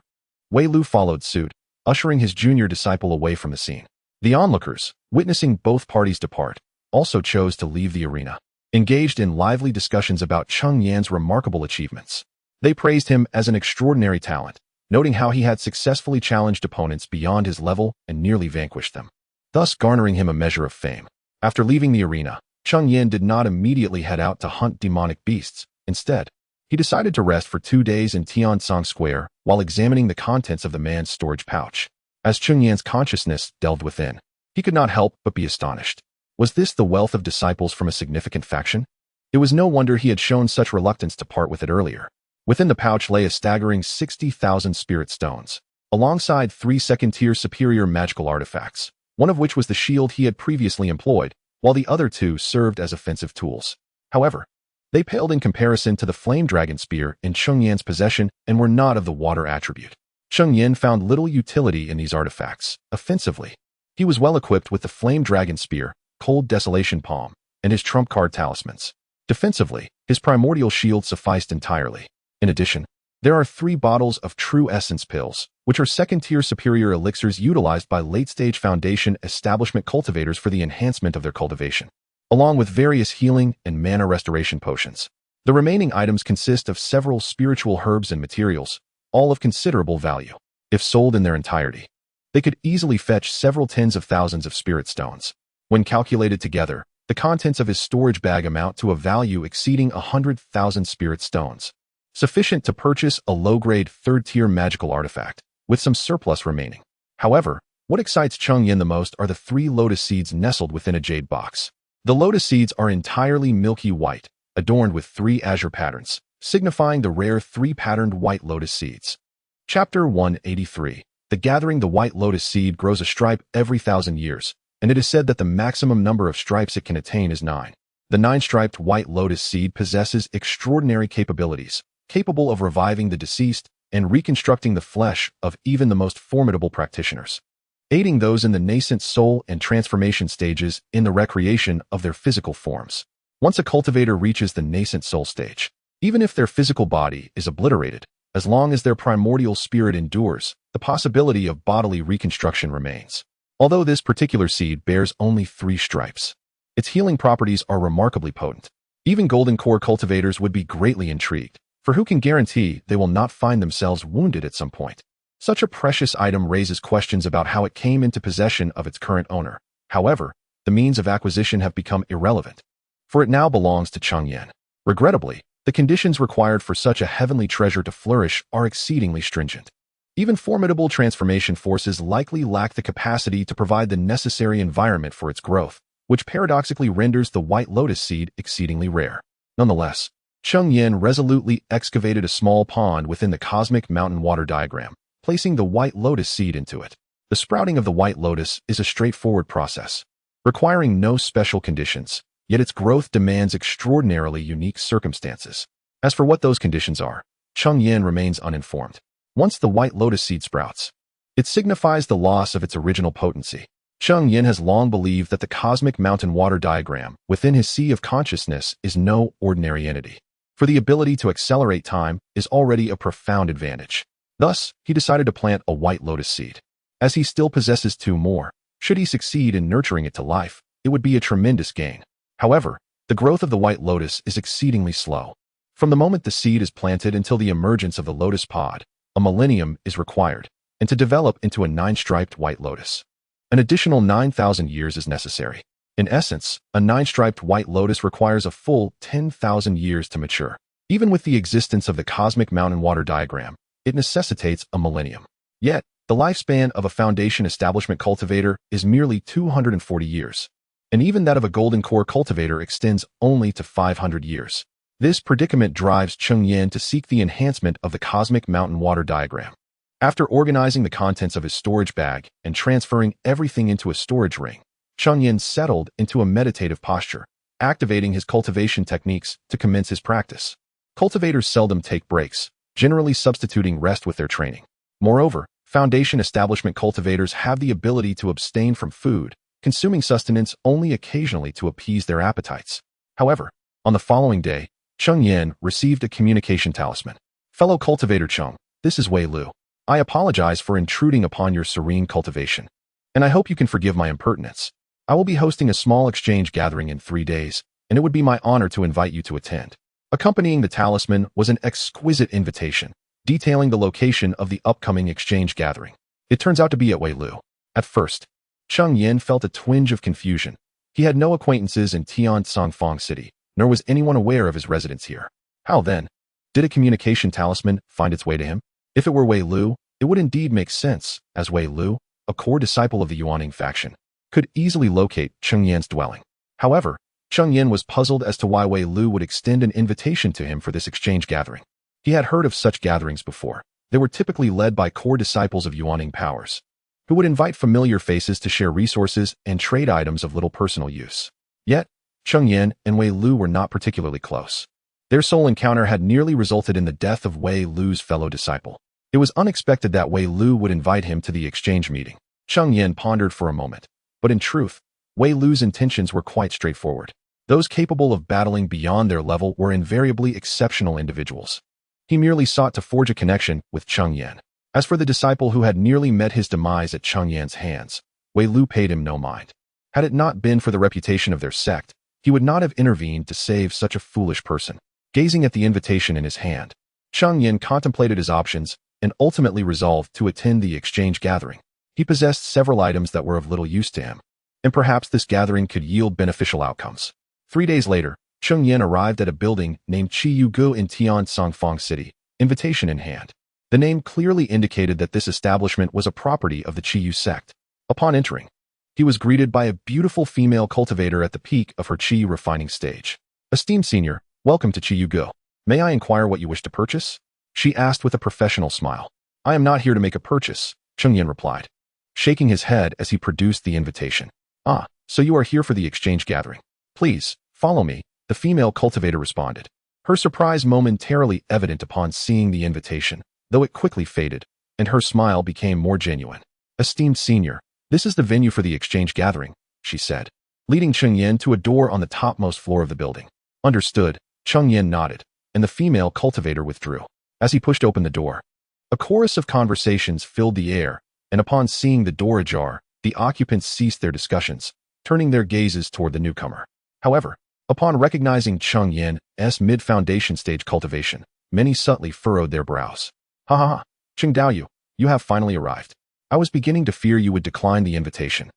Wei Lu followed suit, ushering his junior disciple away from the scene. The onlookers, witnessing both parties depart, also chose to leave the arena, engaged in lively discussions about Cheng Yan's remarkable achievements. They praised him as an extraordinary talent, noting how he had successfully challenged opponents beyond his level and nearly vanquished them, thus garnering him a measure of fame. After leaving the arena, Cheng Yan did not immediately head out to hunt demonic beasts. Instead, he decided to rest for 2 days in Tiansong Square while examining the contents of the man's storage pouch. As Cheng Yan's consciousness delved within, he could not help but be astonished. Was this the wealth of disciples from a significant faction? It was no wonder he had shown such reluctance to part with it earlier. Within the pouch lay a staggering 60,000 spirit stones, alongside 3 second-tier superior magical artifacts, one of which was the shield he had previously employed, while the other 2 served as offensive tools. However, they paled in comparison to the flame dragon spear in Cheng Yan's possession and were not of the water attribute. Cheng Yan found little utility in these artifacts. Offensively, he was well equipped with the flame dragon spear, cold desolation palm, and his trump card talismans. Defensively, his primordial shield sufficed entirely. In addition, there are 3 bottles of true essence pills, which are second-tier superior elixirs utilized by late-stage foundation establishment cultivators for the enhancement of their cultivation, along with various healing and mana restoration potions. The remaining items consist of several spiritual herbs and materials, all of considerable value. If sold in their entirety, they could easily fetch several tens of thousands of spirit stones. When calculated together, the contents of his storage bag amount to a value exceeding 100,000 spirit stones, sufficient to purchase a low-grade 3rd-tier magical artifact, with some surplus remaining. However, what excites Cheng Yan the most are the 3 lotus seeds nestled within a jade box. The lotus seeds are entirely milky white, adorned with 3 azure patterns, signifying the rare 3-patterned white lotus seeds. Chapter 183. The gathering. The white lotus seed grows a stripe every 1,000 years, and it is said that the maximum number of stripes it can attain is 9. The 9-striped white lotus seed possesses extraordinary capabilities, capable of reviving the deceased and reconstructing the flesh of even the most formidable practitioners, aiding those in the nascent soul and transformation stages in the recreation of their physical forms. Once a cultivator reaches the nascent soul stage, even if their physical body is obliterated, as long as their primordial spirit endures, the possibility of bodily reconstruction remains. Although this particular seed bears only 3 stripes, its healing properties are remarkably potent. Even golden core cultivators would be greatly intrigued, for who can guarantee they will not find themselves wounded at some point? Such a precious item raises questions about how it came into possession of its current owner. However, the means of acquisition have become irrelevant, for it now belongs to Cheng Yan. Regrettably, the conditions required for such a heavenly treasure to flourish are exceedingly stringent. Even formidable transformation forces likely lack the capacity to provide the necessary environment for its growth, which paradoxically renders the white lotus seed exceedingly rare. Nonetheless, Cheng Yan resolutely excavated a small pond within the cosmic mountain water diagram, placing the white lotus seed into it. The sprouting of the white lotus is a straightforward process, requiring no special conditions, yet its growth demands extraordinarily unique circumstances. As for what those conditions are, Cheng Yan remains uninformed. Once the white lotus seed sprouts, it signifies the loss of its original potency. Cheng Yan has long believed that the cosmic mountain water diagram within his sea of consciousness is no ordinary entity, for the ability to accelerate time is already a profound advantage. Thus, he decided to plant a white lotus seed. As he still possesses two more, should he succeed in nurturing it to life, it would be a tremendous gain. However, the growth of the white lotus is exceedingly slow. From the moment the seed is planted until the emergence of the lotus pod, a millennium is required, and to develop into a 9-striped white lotus, an additional 9,000 years is necessary. In essence, a 9-striped white lotus requires a full 10,000 years to mature. Even with the existence of the cosmic mountain water diagram, it necessitates a millennium. Yet, the lifespan of a foundation establishment cultivator is merely 240 years, and even that of a golden core cultivator extends only to 500 years. This predicament drives Cheng Yan to seek the enhancement of the cosmic mountain water diagram. After organizing the contents of his storage bag and transferring everything into a storage ring, Cheng Yan settled into a meditative posture, activating his cultivation techniques to commence his practice. Cultivators seldom take breaks, generally substituting rest with their training. Moreover, foundation establishment cultivators have the ability to abstain from food, consuming sustenance only occasionally to appease their appetites. However, on the following day, Cheng Yan received a communication talisman. Fellow cultivator Cheng, this is Wei Lu. I apologize for intruding upon your serene cultivation, and I hope you can forgive my impertinence. I will be hosting a small exchange gathering in 3 days, and it would be my honor to invite you to attend. Accompanying the talisman was an exquisite invitation, detailing the location of the upcoming exchange gathering. It turns out to be at Wei Lu. At first, Cheng Yan felt a twinge of confusion. He had no acquaintances in Tiansongfang City, nor was anyone aware of his residence here. How then? Did a communication talisman find its way to him? If it were Wei Lu, it would indeed make sense, as Wei Lu, a core disciple of the Yuaning faction, could easily locate Cheng Yan's dwelling. However, Cheng Yan was puzzled as to why Wei Lu would extend an invitation to him for this exchange gathering. He had heard of such gatherings before. They were typically led by core disciples of Yuaning powers, who would invite familiar faces to share resources and trade items of little personal use. Yet, Cheng Yan and Wei Lu were not particularly close. Their sole encounter had nearly resulted in the death of Wei Lu's fellow disciple. It was unexpected that Wei Lu would invite him to the exchange meeting. Cheng Yan pondered for a moment, but in truth, Wei Lu's intentions were quite straightforward. Those capable of battling beyond their level were invariably exceptional individuals. He merely sought to forge a connection with Cheng Yan. As for the disciple who had nearly met his demise at Cheng Yan's hands, Wei Lu paid him no mind. Had it not been for the reputation of their sect, he would not have intervened to save such a foolish person. Gazing at the invitation in his hand, Cheng Yan contemplated his options and ultimately resolved to attend the exchange gathering. He possessed several items that were of little use to him, and perhaps this gathering could yield beneficial outcomes. 3 days later, Cheng Yan arrived at a building named Qiyugu in Tiansongfang City, invitation in hand. The name clearly indicated that this establishment was a property of the Qiyu sect. Upon entering, he was greeted by a beautiful female cultivator at the peak of her qi refining stage. Esteemed senior, welcome to Qiyugu. May I inquire what you wish to purchase? She asked with a professional smile. I am not here to make a purchase, Cheng Yan replied, shaking his head as he produced the invitation. Ah, so you are here for the exchange gathering. Please, follow me, the female cultivator responded, her surprise momentarily evident upon seeing the invitation, though it quickly faded, and her smile became more genuine. Esteemed senior, this is the venue for the exchange gathering, she said, leading Cheng Yan to a door on the topmost floor of the building. Understood, Cheng Yan nodded, and the female cultivator withdrew. As he pushed open the door, a chorus of conversations filled the air, and upon seeing the door ajar, the occupants ceased their discussions, turning their gazes toward the newcomer. However, upon recognizing Cheng Yan's mid-foundation stage cultivation, many subtly furrowed their brows. Ha ha ha, Cheng Daoyu, you have finally arrived. I was beginning to fear you would decline the invitation.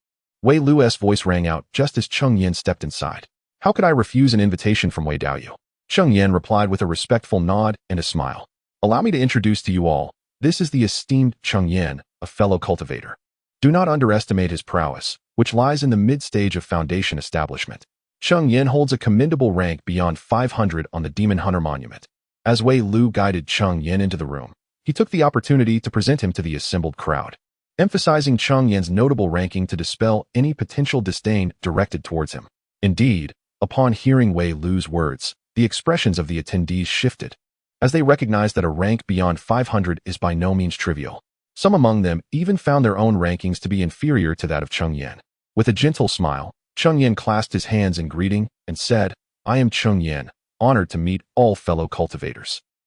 Wei Lu's voice rang out just as Cheng Yan stepped inside. How could I refuse an invitation from Wei Daoyu? Cheng Yan replied with a respectful nod and a smile. Allow me to introduce to you all, This is the esteemed Cheng Yan, a fellow cultivator. Do not underestimate his prowess, which lies in the mid-stage of foundation establishment. Cheng Yan holds a commendable rank beyond 500 on the Demon Hunter Monument. As Wei Lu guided Cheng Yan into the room, he took the opportunity to present him to the assembled crowd, emphasizing Cheng Yan's notable ranking to dispel any potential disdain directed towards him. Indeed, upon hearing Wei Lu's words, the expressions of the attendees shifted, as they recognized that a rank beyond 500 is by no means trivial. Some among them even found their own rankings to be inferior to that of Cheng Yan. With a gentle smile, Cheng Yan clasped his hands in greeting and said, "I am Cheng Yan, honored to meet all fellow cultivators."